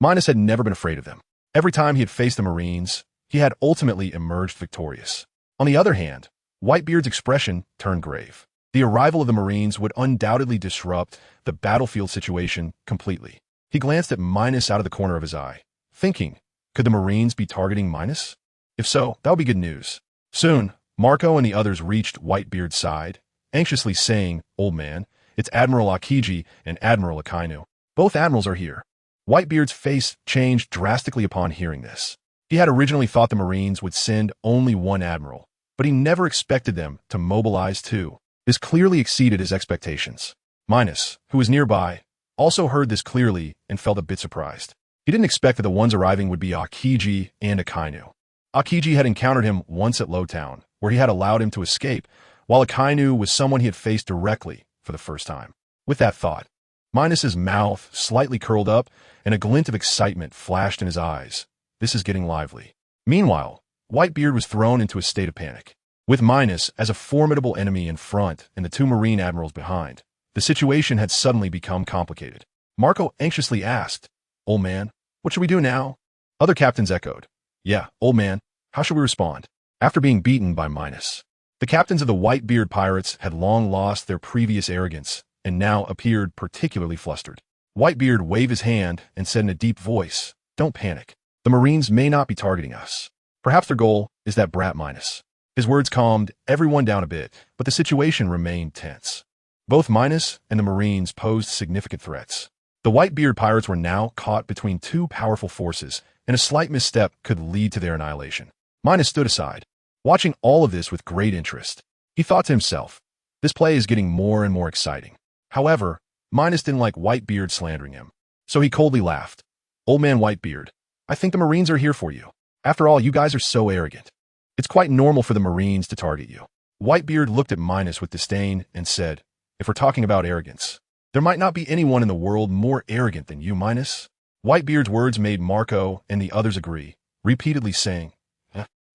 Minos had never been afraid of them. Every time he had faced the Marines, he had ultimately emerged victorious. On the other hand, Whitebeard's expression turned grave. The arrival of the Marines would undoubtedly disrupt the battlefield situation completely. He glanced at Minos out of the corner of his eye, thinking, could the Marines be targeting Minos? If so, that would be good news. Soon, Marco and the others reached Whitebeard's side, anxiously saying, "Old man, it's Admiral Akiji and Admiral Akainu. Both admirals are here." Whitebeard's face changed drastically upon hearing this. He had originally thought the Marines would send only one admiral, but he never expected them to mobilize two. This clearly exceeded his expectations. Minos, who was nearby, also heard this clearly and felt a bit surprised. He didn't expect that the ones arriving would be Akiji and Akainu. Akiji had encountered him once at Lowtown, where he had allowed him to escape, while Akainu was someone he had faced directly for the first time. With that thought, Minos's mouth slightly curled up and a glint of excitement flashed in his eyes. This is getting lively. Meanwhile, Whitebeard was thrown into a state of panic. With Minos as a formidable enemy in front and the two Marine admirals behind, the situation had suddenly become complicated. Marco anxiously asked, "Old man, what should we do now?" Other captains echoed, "Yeah, old man, how should we respond?" After being beaten by Minos, the captains of the Whitebeard pirates had long lost their previous arrogance and now appeared particularly flustered. Whitebeard waved his hand and said in a deep voice, "Don't panic. The Marines may not be targeting us. Perhaps their goal is that brat Minos." His words calmed everyone down a bit, but the situation remained tense. Both Minos and the Marines posed significant threats. The Whitebeard pirates were now caught between two powerful forces, and a slight misstep could lead to their annihilation. Minos stood aside, watching all of this with great interest. He thought to himself, this play is getting more and more exciting. However, Minos didn't like Whitebeard slandering him, so he coldly laughed. "Old man Whitebeard, I think the Marines are here for you. After all, you guys are so arrogant. It's quite normal for the Marines to target you." Whitebeard looked at Minos with disdain and said, "If we're talking about arrogance, there might not be anyone in the world more arrogant than you, Minos." Whitebeard's words made Marco and the others agree, repeatedly saying,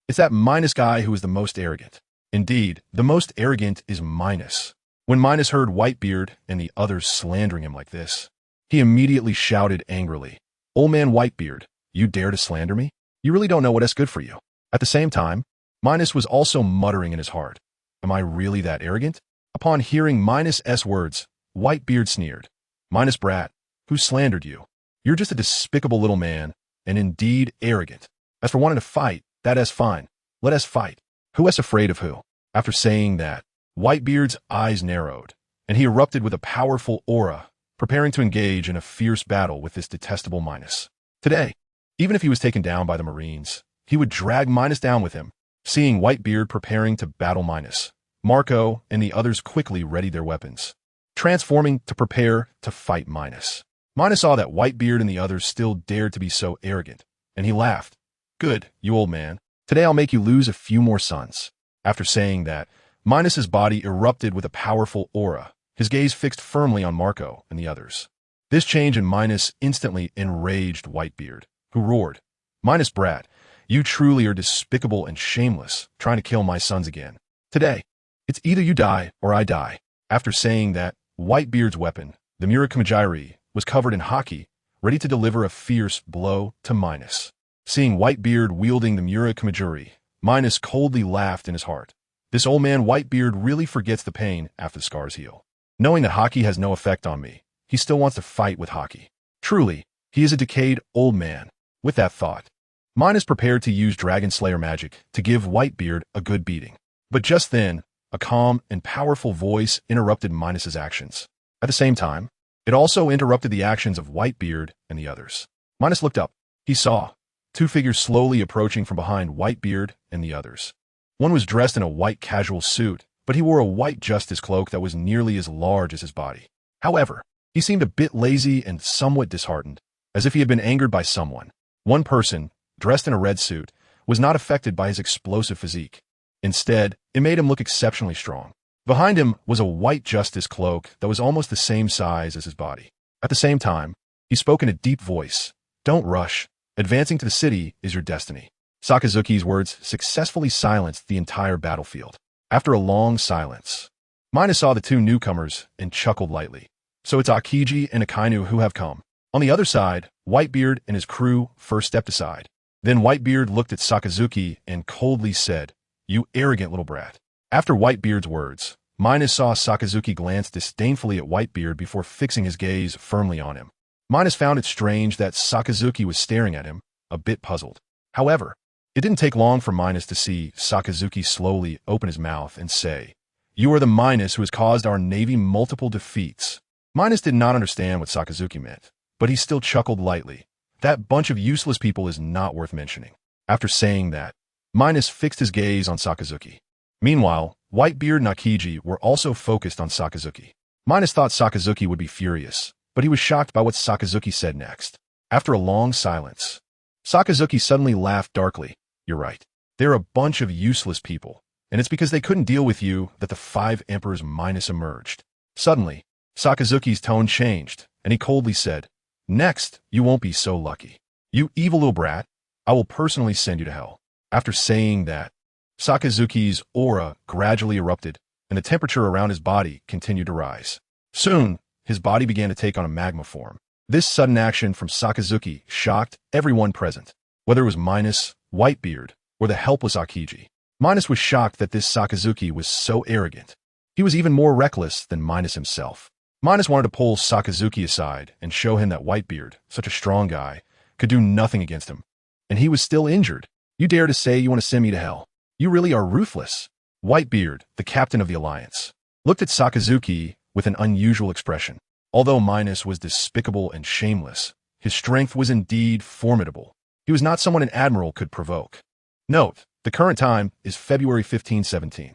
"It's that Minos guy who is the most arrogant." Indeed, the most arrogant is Minos. When Minos heard Whitebeard and the others slandering him like this, he immediately shouted angrily, "Old man Whitebeard, you dare to slander me? You really don't know what is good for you." At the same time, Minos was also muttering in his heart, "Am I really that arrogant?" Upon hearing Minos' words, Whitebeard sneered, "Minos brat, who slandered you? You're just a despicable little man, and indeed arrogant. As for wanting to fight, that is fine. Let us fight. Who is afraid of who?" After saying that, Whitebeard's eyes narrowed, and he erupted with a powerful aura, preparing to engage in a fierce battle with this detestable Minos. Today, even if he was taken down by the Marines, he would drag Minos down with him. Seeing Whitebeard preparing to battle Minos, Marco and the others quickly readied their weapons, transforming to prepare to fight Minos. Minos saw that Whitebeard and the others still dared to be so arrogant, and he laughed. "Good, you old man. Today I'll make you lose a few more sons." After saying that, Minos' body erupted with a powerful aura, his gaze fixed firmly on Marco and the others. This change in Minos instantly enraged Whitebeard, who roared, "Minos brat, you truly are despicable and shameless, trying to kill my sons again. Today, it's either you die or I die." After saying that, Whitebeard's weapon, the Murakamajiri, was covered in haki, ready to deliver a fierce blow to Minos. Seeing Whitebeard wielding the Murakamajiri, Minos coldly laughed in his heart. This old man Whitebeard really forgets the pain after the scars heal. Knowing that haki has no effect on me, he still wants to fight with haki. Truly, he is a decayed old man. With that thought, Minos prepared to use Dragon Slayer magic to give Whitebeard a good beating. But just then, a calm and powerful voice interrupted Minos' actions. At the same time, it also interrupted the actions of Whitebeard and the others. Minos looked up. He saw two figures slowly approaching from behind Whitebeard and the others. One was dressed in a white casual suit, but he wore a white justice cloak that was nearly as large as his body. However, he seemed a bit lazy and somewhat disheartened, as if he had been angered by someone. One person, dressed in a red suit, was not affected by his explosive physique. Instead, it made him look exceptionally strong. Behind him was a white justice cloak that was almost the same size as his body. At the same time, he spoke in a deep voice, "Don't rush. Advancing to the city is your destiny." Sakazuki's words successfully silenced the entire battlefield. After a long silence, Minos saw the two newcomers and chuckled lightly. "So it's Akiji and Akainu who have come." On the other side, Whitebeard and his crew first stepped aside. Then Whitebeard looked at Sakazuki and coldly said, "You arrogant little brat." After Whitebeard's words, Minos saw Sakazuki glance disdainfully at Whitebeard before fixing his gaze firmly on him. Minos found it strange that Sakazuki was staring at him, a bit puzzled. However, It didn't take long for Minos to see Sakazuki slowly open his mouth and say, "You are the Minos who has caused our navy multiple defeats." Minos did not understand what Sakazuki meant, but he still chuckled lightly. That bunch of useless people is not worth mentioning. After saying that, Minos fixed his gaze on Sakazuki. Meanwhile, Whitebeard and Akiji were also focused on Sakazuki. Minos thought Sakazuki would be furious, but he was shocked by what Sakazuki said next. After a long silence, Sakazuki suddenly laughed darkly. "You're right. They're a bunch of useless people, and it's because they couldn't deal with you that the 5 Emperors Minos emerged." Suddenly, Sakazuki's tone changed, and he coldly said, "Next, you won't be so lucky. You evil little brat, I will personally send you to hell." After saying that, Sakazuki's aura gradually erupted, and the temperature around his body continued to rise. Soon, his body began to take on a magma form. This sudden action from Sakazuki shocked everyone present, whether it was Minos, Whitebeard, or the helpless Akiji. Minos was shocked that this Sakazuki was so arrogant. He was even more reckless than Minos himself. Minos wanted to pull Sakazuki aside and show him that Whitebeard, such a strong guy, could do nothing against him. And he was still injured. "You dare to say you want to send me to hell? You really are ruthless." Whitebeard, the captain of the alliance, looked at Sakazuki with an unusual expression. Although Minos was despicable and shameless, his strength was indeed formidable. He was not someone an admiral could provoke. Note, the current time is February 1517.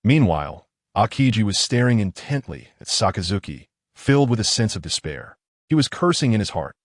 Meanwhile, Akiji was staring intently at Sakazuki, filled with a sense of despair. He was cursing in his heart.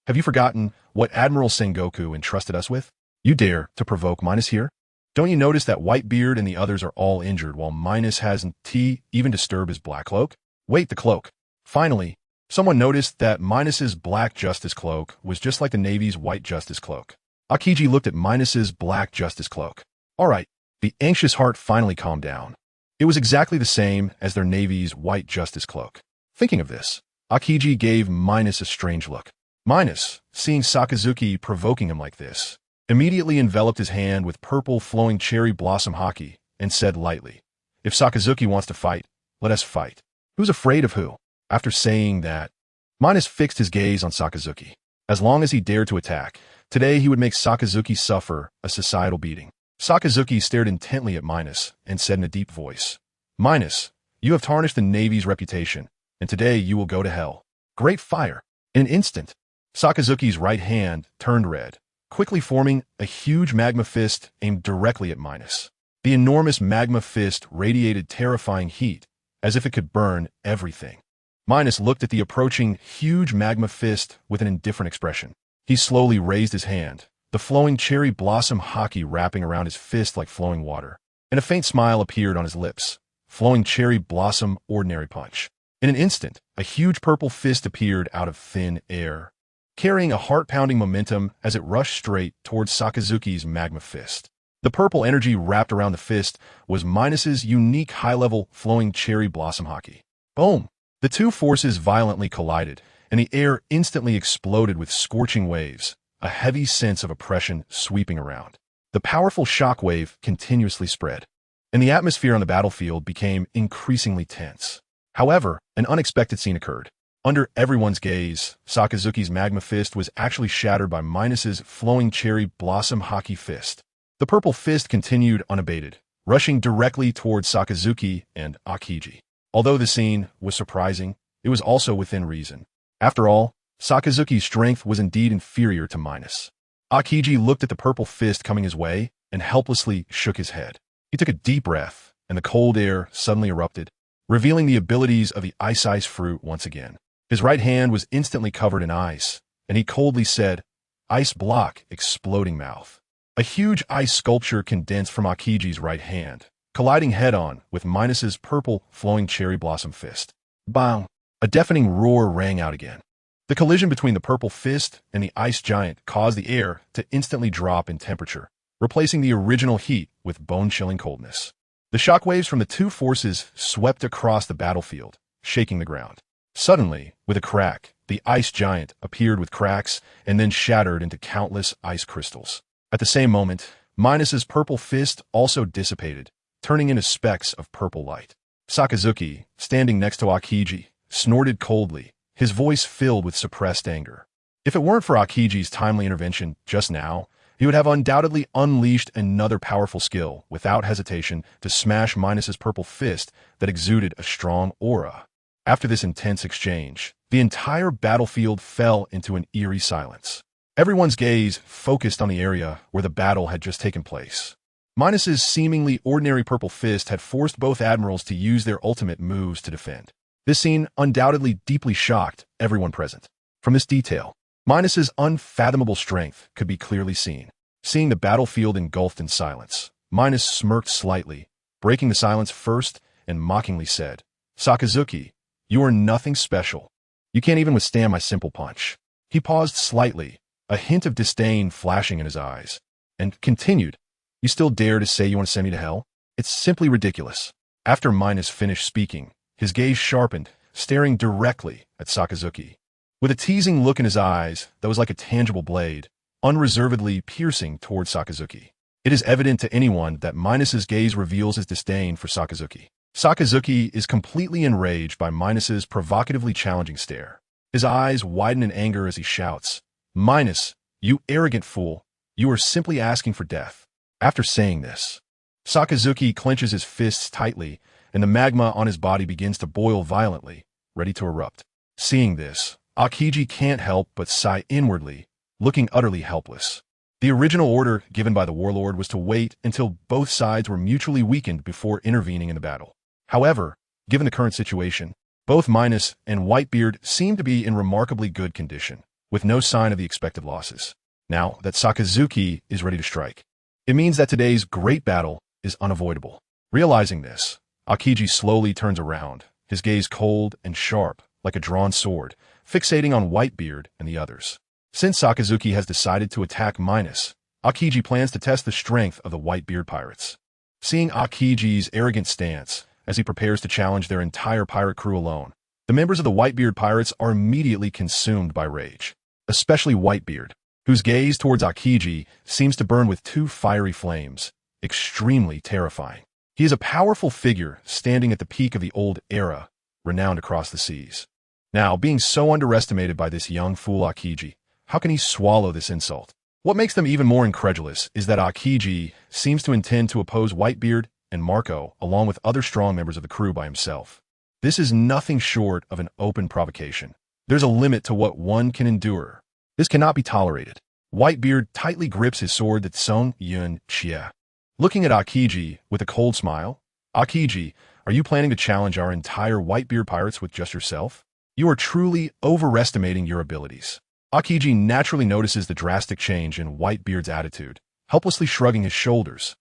"Have you forgotten what Admiral Sengoku entrusted us with? You dare to provoke Minos here? Don't you notice that Whitebeard and the others are all injured while Minos hasn't even disturbed his black cloak? Wait, the cloak." Finally, someone noticed that Minos's black justice cloak was just like the Navy's white justice cloak. Akiji looked at Minos's black justice cloak. All right, the anxious heart finally calmed down. It was exactly the same as their Navy's white justice cloak. Thinking of this, Akiji gave Minos a strange look. Minos, seeing Sakazuki provoking him like this, immediately enveloped his hand with purple flowing cherry blossom haki and said lightly, "If Sakazuki wants to fight, let us fight. Who's afraid of who?" After saying that, Minos fixed his gaze on Sakazuki. As long as he dared to attack, today he would make Sakazuki suffer a societal beating. Sakazuki stared intently at Minos and said in a deep voice, "Minos, you have tarnished the Navy's reputation, and today you will go to hell." Great fire! In an instant, Sakazuki's right hand turned red, quickly forming a huge magma fist aimed directly at Minos. The enormous magma fist radiated terrifying heat, as if it could burn everything. Minos looked at the approaching huge magma fist with an indifferent expression. He slowly raised his hand, the flowing cherry blossom haki wrapping around his fist like flowing water, and a faint smile appeared on his lips. Flowing cherry blossom ordinary punch. In an instant, a huge purple fist appeared out of thin air, carrying a heart-pounding momentum as it rushed straight towards Sakazuki's magma fist. The purple energy wrapped around the fist was Minos's unique high-level flowing cherry blossom haki. Boom! The two forces violently collided, and the air instantly exploded with scorching waves, a heavy sense of oppression sweeping around. The powerful shock wave continuously spread, and the atmosphere on the battlefield became increasingly tense. However, an unexpected scene occurred. Under everyone's gaze, Sakazuki's magma fist was actually shattered by Minos's flowing cherry blossom haki fist. The purple fist continued unabated, rushing directly towards Sakazuki and Akiji. Although the scene was surprising, it was also within reason. After all, Sakazuki's strength was indeed inferior to Minos. Akiji looked at the purple fist coming his way and helplessly shook his head. He took a deep breath, and the cold air suddenly erupted, revealing the abilities of the ice fruit once again. His right hand was instantly covered in ice, and he coldly said, "Ice block, exploding mouth." A huge ice sculpture condensed from Akiji's right hand, colliding head-on with Minos's purple flowing cherry blossom fist. Bang! A deafening roar rang out again. The collision between the purple fist and the ice giant caused the air to instantly drop in temperature, replacing the original heat with bone-chilling coldness. The shockwaves from the two forces swept across the battlefield, shaking the ground. Suddenly, with a crack, the ice giant appeared with cracks and then shattered into countless ice crystals. At the same moment, Minos's purple fist also dissipated, turning into specks of purple light. Sakazuki, standing next to Akiji, snorted coldly, his voice filled with suppressed anger. If it weren't for Akiji's timely intervention just now, he would have undoubtedly unleashed another powerful skill without hesitation to smash Minos's purple fist that exuded a strong aura. After this intense exchange, the entire battlefield fell into an eerie silence. Everyone's gaze focused on the area where the battle had just taken place. Minos's seemingly ordinary purple fist had forced both admirals to use their ultimate moves to defend. This scene undoubtedly deeply shocked everyone present. From this detail, Minos's unfathomable strength could be clearly seen. Seeing the battlefield engulfed in silence, Minos smirked slightly, breaking the silence first and mockingly said, "Sakazuki, you are nothing special. You can't even withstand my simple punch." He paused slightly, a hint of disdain flashing in his eyes, and continued, "You still dare to say you want to send me to hell? It's simply ridiculous." After Minos finished speaking, his gaze sharpened, staring directly at Sakazuki. With a teasing look in his eyes that was like a tangible blade, unreservedly piercing toward Sakazuki. It is evident to anyone that Minos's gaze reveals his disdain for Sakazuki. Sakazuki is completely enraged by Minos's provocatively challenging stare. His eyes widen in anger as he shouts, "Minos, you arrogant fool, you are simply asking for death." After saying this, Sakazuki clenches his fists tightly, and the magma on his body begins to boil violently, ready to erupt. Seeing this, Aokiji can't help but sigh inwardly, looking utterly helpless. The original order given by the warlord was to wait until both sides were mutually weakened before intervening in the battle. However, given the current situation, both Minos and Whitebeard seem to be in remarkably good condition, with no sign of the expected losses. Now that Sakazuki is ready to strike, it means that today's great battle is unavoidable. Realizing this, Aokiji slowly turns around, his gaze cold and sharp, like a drawn sword, fixating on Whitebeard and the others. Since Sakazuki has decided to attack Minos, Aokiji plans to test the strength of the Whitebeard pirates. Seeing Aokiji's arrogant stance as he prepares to challenge their entire pirate crew alone, the members of the Whitebeard pirates are immediately consumed by rage, especially Whitebeard, whose gaze towards Aokiji seems to burn with two fiery flames, extremely terrifying. He is a powerful figure standing at the peak of the old era, renowned across the seas. Now, being so underestimated by this young fool Aokiji, how can he swallow this insult? What makes them even more incredulous is that Aokiji seems to intend to oppose Whitebeard and Marco along with other strong members of the crew by himself. This is nothing short of an open provocation. There's a limit to what one can endure. This cannot be tolerated. Whitebeard tightly grips his sword that Song Yun Chia. Looking at Aokiji with a cold smile, "Aokiji, are you planning to challenge our entire Whitebeard pirates with just yourself? You are truly overestimating your abilities." Aokiji naturally notices the drastic change in Whitebeard's attitude, helplessly shrugging his shoulders,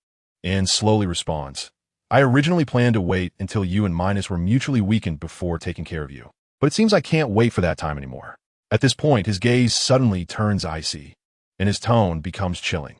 and slowly responds, "I originally planned to wait until you and Minos were mutually weakened before taking care of you. But it seems I can't wait for that time anymore." At this point, his gaze suddenly turns icy, and his tone becomes chilling.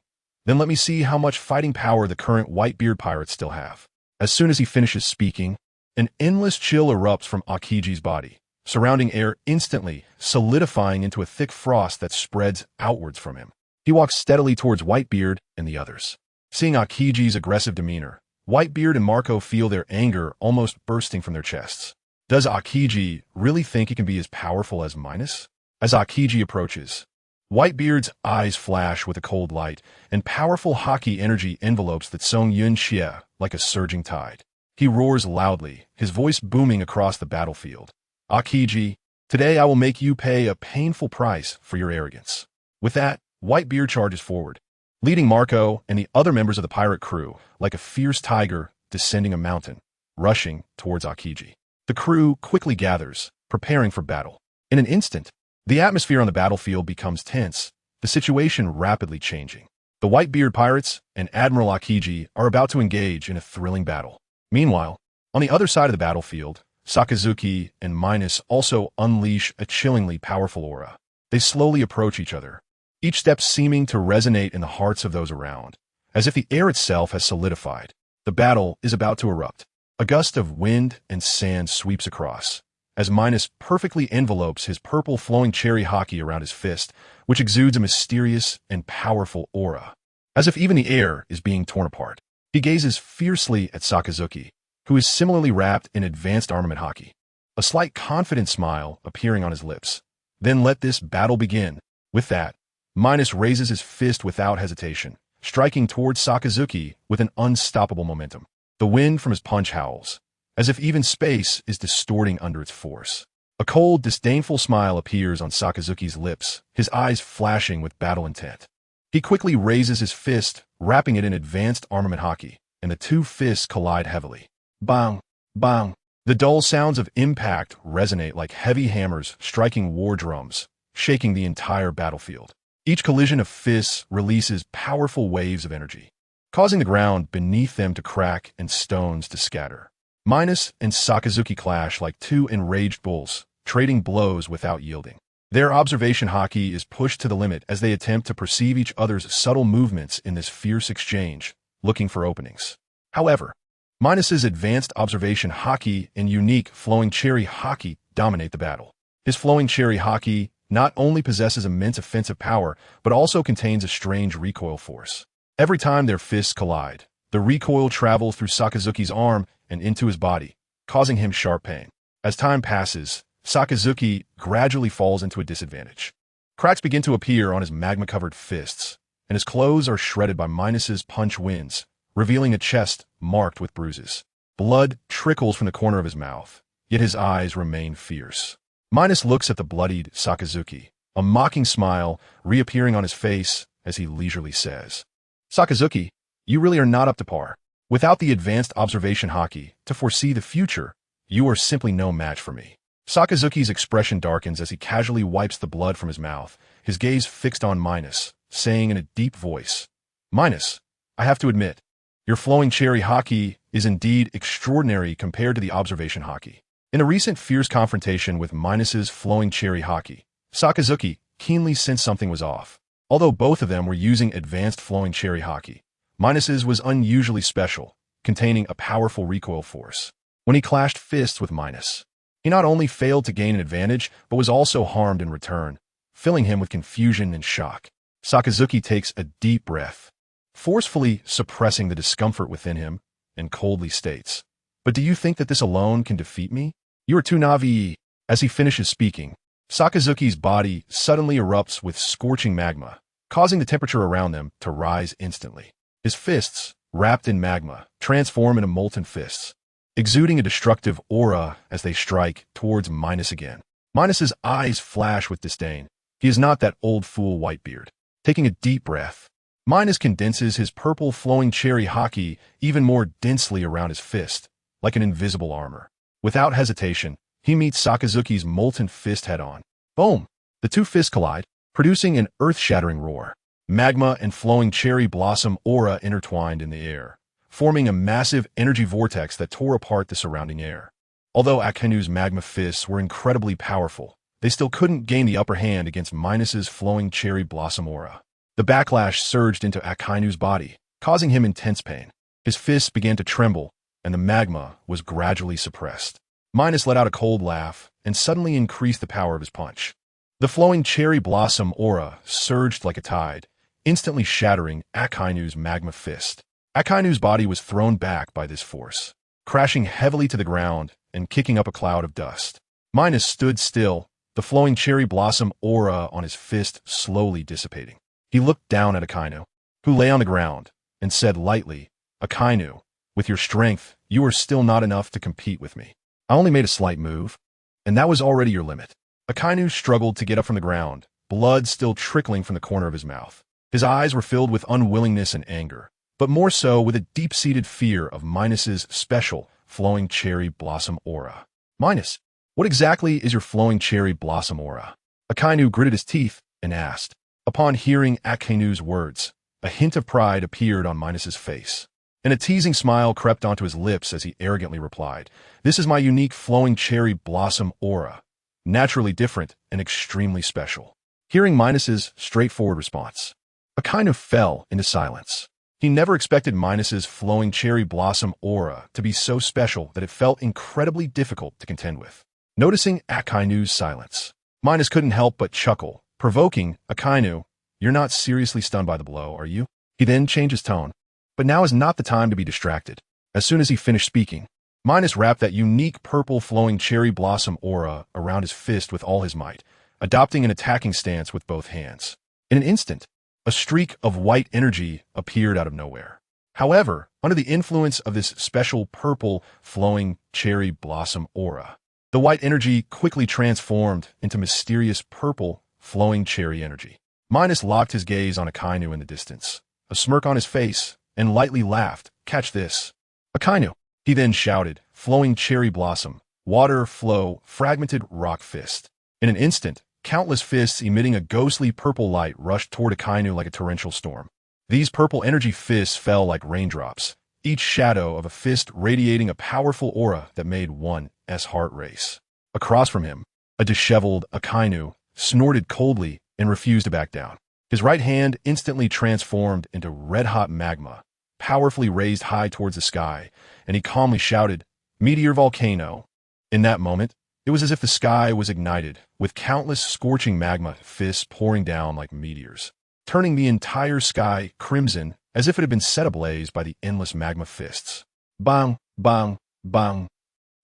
"Then let me see how much fighting power the current Whitebeard pirates still have." As soon as he finishes speaking, an endless chill erupts from Aokiji's body, surrounding air instantly, solidifying into a thick frost that spreads outwards from him. He walks steadily towards Whitebeard and the others. Seeing Aokiji's aggressive demeanor, Whitebeard and Marco feel their anger almost bursting from their chests. Does Aokiji really think he can be as powerful as Minos? As Aokiji approaches, Whitebeard's eyes flash with a cold light, and powerful hockey energy envelopes the Song Yun Xie like a surging tide. He roars loudly, his voice booming across the battlefield. "Aokiji, today I will make you pay a painful price for your arrogance." With that, Whitebeard charges forward, leading Marco and the other members of the pirate crew like a fierce tiger descending a mountain, rushing towards Aokiji. The crew quickly gathers, preparing for battle. In an instant, the atmosphere on the battlefield becomes tense, the situation rapidly changing. The Whitebeard pirates and Admiral Aokiji are about to engage in a thrilling battle. Meanwhile, on the other side of the battlefield, Sakazuki and Minos also unleash a chillingly powerful aura. They slowly approach each other, each step seeming to resonate in the hearts of those around, as if the air itself has solidified. The battle is about to erupt. A gust of wind and sand sweeps across, as Minos perfectly envelopes his purple flowing cherry hockey around his fist, which exudes a mysterious and powerful aura, as if even the air is being torn apart. He gazes fiercely at Sakazuki, who is similarly wrapped in advanced armament hockey, a slight confident smile appearing on his lips. "Then let this battle begin." With that, Minos raises his fist without hesitation, striking towards Sakazuki with an unstoppable momentum. The wind from his punch howls, as if even space is distorting under its force. A cold, disdainful smile appears on Sakazuki's lips, his eyes flashing with battle intent. He quickly raises his fist, wrapping it in advanced armament haki, and the two fists collide heavily. Bang! Bang! The dull sounds of impact resonate like heavy hammers striking war drums, shaking the entire battlefield. Each collision of fists releases powerful waves of energy, causing the ground beneath them to crack and stones to scatter. Minos and Sakazuki clash like two enraged bulls, trading blows without yielding. Their observation haki is pushed to the limit as they attempt to perceive each other's subtle movements in this fierce exchange, looking for openings. However, Minos's advanced observation haki and unique flowing cherry haki dominate the battle. His flowing cherry haki not only possesses immense offensive power, but also contains a strange recoil force. Every time their fists collide, the recoil travels through Sakazuki's arm and into his body, causing him sharp pain. As time passes, Sakazuki gradually falls into a disadvantage. Cracks begin to appear on his magma-covered fists, and his clothes are shredded by Minos's punch winds, revealing a chest marked with bruises. Blood trickles from the corner of his mouth, yet his eyes remain fierce. Minos looks at the bloodied Sakazuki, a mocking smile reappearing on his face as he leisurely says, "Sakazuki, you really are not up to par. Without the advanced observation haki to foresee the future, you are simply no match for me." Sakazuki's expression darkens as he casually wipes the blood from his mouth, his gaze fixed on Minos, saying in a deep voice, "Minos, I have to admit, your flowing cherry haki is indeed extraordinary compared to the observation haki." In a recent fierce confrontation with Minos's flowing cherry haki, Sakazuki keenly sensed something was off. Although both of them were using advanced flowing cherry haki, Minos's was unusually special, containing a powerful recoil force. When he clashed fists with Minos, he not only failed to gain an advantage, but was also harmed in return, filling him with confusion and shock. Sakazuki takes a deep breath, forcefully suppressing the discomfort within him, and coldly states, "But do you think that this alone can defeat me? You are too naive." As he finishes speaking, Sakazuki's body suddenly erupts with scorching magma, causing the temperature around them to rise instantly. His fists, wrapped in magma, transform into molten fists, exuding a destructive aura as they strike towards Minos again. Minos's eyes flash with disdain. He is not that old fool Whitebeard. Taking a deep breath, Minos condenses his purple flowing cherry haki even more densely around his fist, like an invisible armor. Without hesitation, he meets Sakazuki's molten fist head-on. Boom! The two fists collide, producing an earth-shattering roar. Magma and flowing cherry blossom aura intertwined in the air, forming a massive energy vortex that tore apart the surrounding air. Although Akainu's magma fists were incredibly powerful, they still couldn't gain the upper hand against Minos's flowing cherry blossom aura. The backlash surged into Akainu's body, causing him intense pain. His fists began to tremble, and the magma was gradually suppressed. Minos let out a cold laugh and suddenly increased the power of his punch. The flowing cherry blossom aura surged like a tide, instantly shattering Akainu's magma fist. Akainu's body was thrown back by this force, crashing heavily to the ground and kicking up a cloud of dust. Minos stood still, the flowing cherry blossom aura on his fist slowly dissipating. He looked down at Akainu, who lay on the ground, and said lightly, "Akainu, with your strength, you are still not enough to compete with me. I only made a slight move, and that was already your limit." Akainu struggled to get up from the ground, blood still trickling from the corner of his mouth. His eyes were filled with unwillingness and anger, but more so with a deep-seated fear of Minos's special flowing cherry blossom aura. "Minos, what exactly is your flowing cherry blossom aura?" Akainu gritted his teeth and asked. Upon hearing Akainu's words, a hint of pride appeared on Minos's face, and a teasing smile crept onto his lips as he arrogantly replied, "This is my unique flowing cherry blossom aura, naturally different and extremely special." Hearing Minos's straightforward response, Akainu fell into silence. He never expected Minos's flowing cherry blossom aura to be so special that it felt incredibly difficult to contend with. Noticing Akainu's silence, Minos couldn't help but chuckle, provoking Akainu, "You're not seriously stunned by the blow, are you?" He then changed his tone. But now is not the time to be distracted. As soon as he finished speaking, Minos wrapped that unique purple flowing cherry blossom aura around his fist with all his might, adopting an attacking stance with both hands. In an instant, a streak of white energy appeared out of nowhere. However, under the influence of this special purple flowing cherry blossom aura, the white energy quickly transformed into mysterious purple flowing cherry energy. Minos locked his gaze on Akainu in the distance, a smirk on his face, and lightly laughed. "Catch this." "Akainu," he then shouted, "flowing cherry blossom, water flow, fragmented rock fist." In an instant, countless fists emitting a ghostly purple light rushed toward Akainu like a torrential storm. These purple energy fists fell like raindrops, each shadow of a fist radiating a powerful aura that made one's heart race. Across from him, a disheveled Akainu snorted coldly and refused to back down. His right hand instantly transformed into red-hot magma, powerfully raised high towards the sky, and he calmly shouted, "Meteor volcano." In that moment, it was as if the sky was ignited, with countless scorching magma fists pouring down like meteors, turning the entire sky crimson as if it had been set ablaze by the endless magma fists. Bang, bang, bang.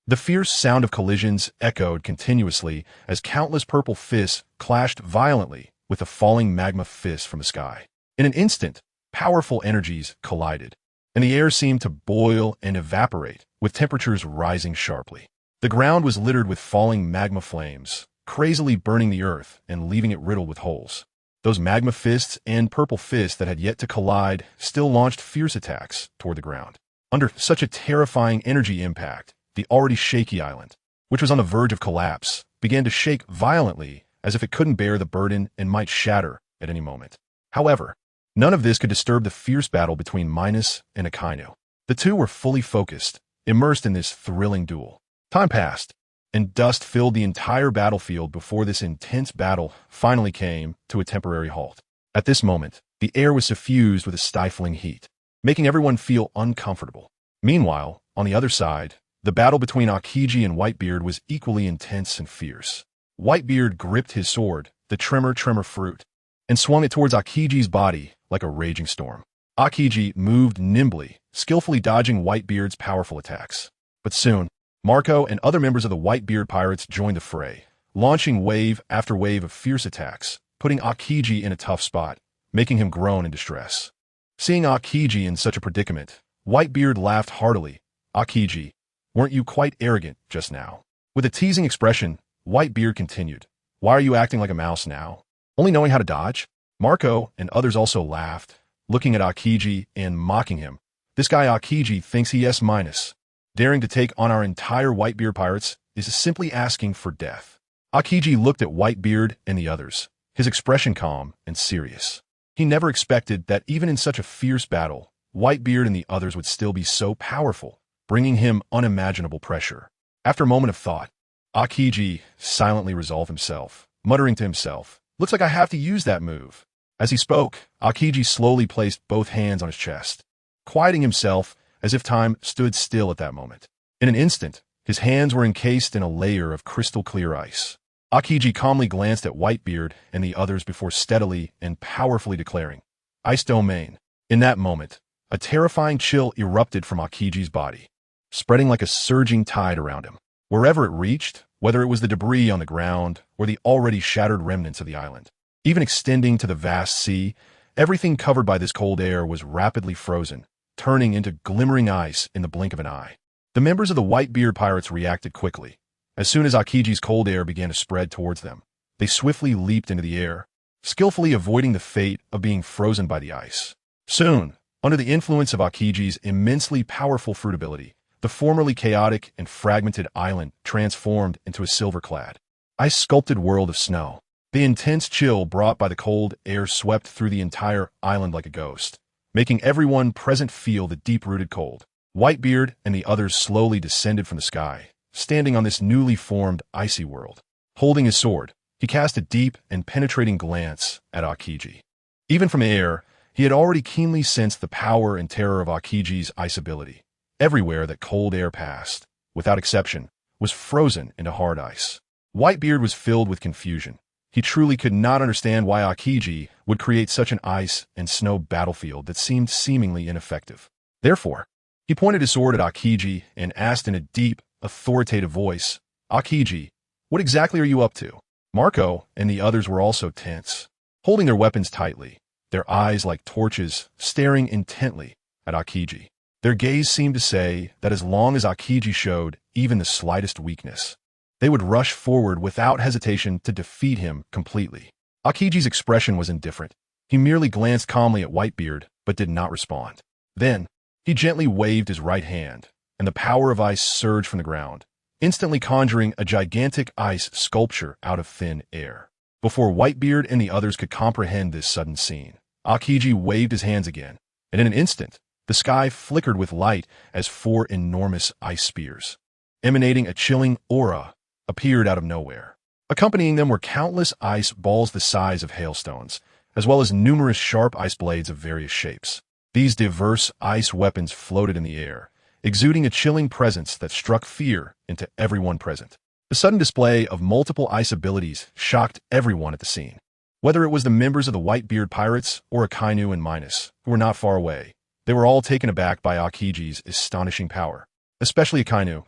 The fierce sound of collisions echoed continuously as countless purple fists clashed violently with the falling magma fists from the sky. In an instant, powerful energies collided, and the air seemed to boil and evaporate, with temperatures rising sharply. The ground was littered with falling magma flames, crazily burning the earth and leaving it riddled with holes. Those magma fists and purple fists that had yet to collide still launched fierce attacks toward the ground. Under such a terrifying energy impact, the already shaky island, which was on the verge of collapse, began to shake violently as if it couldn't bear the burden and might shatter at any moment. However, none of this could disturb the fierce battle between Minos and Akainu. The two were fully focused, immersed in this thrilling duel. Time passed, and dust filled the entire battlefield before this intense battle finally came to a temporary halt. At this moment, the air was suffused with a stifling heat, making everyone feel uncomfortable. Meanwhile, on the other side, the battle between Aokiji and Whitebeard was equally intense and fierce. Whitebeard gripped his sword, the tremor fruit, and swung it towards Aokiji's body like a raging storm. Aokiji moved nimbly, skillfully dodging Whitebeard's powerful attacks. But soon, Marco and other members of the Whitebeard pirates joined the fray, launching wave after wave of fierce attacks, putting Aokiji in a tough spot, making him groan in distress. Seeing Aokiji in such a predicament, Whitebeard laughed heartily. "Aokiji, weren't you quite arrogant just now?" With a teasing expression, Whitebeard continued, "Why are you acting like a mouse now? Only knowing how to dodge?" Marco and others also laughed, looking at Aokiji and mocking him. "This guy Aokiji thinks he is Minos. Daring to take on our entire Whitebeard pirates is simply asking for death." Aokiji looked at Whitebeard and the others, his expression calm and serious. He never expected that even in such a fierce battle, Whitebeard and the others would still be so powerful, bringing him unimaginable pressure. After a moment of thought, Aokiji silently resolved himself, muttering to himself, "Looks like I have to use that move." As he spoke, Aokiji slowly placed both hands on his chest, quieting himself as if time stood still at that moment. In an instant, his hands were encased in a layer of crystal-clear ice. Aokiji calmly glanced at Whitebeard and the others before steadily and powerfully declaring, "Ice Domain." In that moment, a terrifying chill erupted from Aokiji's body, spreading like a surging tide around him. Wherever it reached, whether it was the debris on the ground or the already shattered remnants of the island, even extending to the vast sea, everything covered by this cold air was rapidly frozen, turning into glimmering ice in the blink of an eye. The members of the Whitebeard pirates reacted quickly. As soon as Aokiji's cold air began to spread towards them, they swiftly leaped into the air, skillfully avoiding the fate of being frozen by the ice. Soon, under the influence of Aokiji's immensely powerful fruit ability, the formerly chaotic and fragmented island transformed into a silver-clad, ice-sculpted world of snow. The intense chill brought by the cold air swept through the entire island like a ghost, making everyone present feel the deep-rooted cold. Whitebeard and the others slowly descended from the sky, standing on this newly formed icy world. Holding his sword, he cast a deep and penetrating glance at Aokiji. Even from air, he had already keenly sensed the power and terror of Aokiji's ice ability. Everywhere that cold air passed, without exception, was frozen into hard ice. Whitebeard was filled with confusion. He truly could not understand why Aokiji would create such an ice and snow battlefield that seemed seemingly ineffective. Therefore, he pointed his sword at Aokiji and asked in a deep, authoritative voice, "Aokiji, what exactly are you up to?" Marco and the others were also tense. holding their weapons tightly, their eyes like torches staring intently at Akiji. Their gaze seemed to say that as long as Akiji showed even the slightest weakness, they would rush forward without hesitation to defeat him completely. Akiji's expression was indifferent. He merely glanced calmly at Whitebeard, but did not respond. Then, he gently waved his right hand, and the power of ice surged from the ground, instantly conjuring a gigantic ice sculpture out of thin air. Before Whitebeard and the others could comprehend this sudden scene, Akiji waved his hands again, and in an instant, the sky flickered with light as 4 enormous ice spears, emanating a chilling aura, appeared out of nowhere. Accompanying them were countless ice balls the size of hailstones, as well as numerous sharp ice blades of various shapes. These diverse ice weapons floated in the air, exuding a chilling presence that struck fear into everyone present. The sudden display of multiple ice abilities shocked everyone at the scene. Whether it was the members of the Whitebeard pirates or Akainu and Minos, who were not far away, they were all taken aback by Akiji's astonishing power, especially Akainu.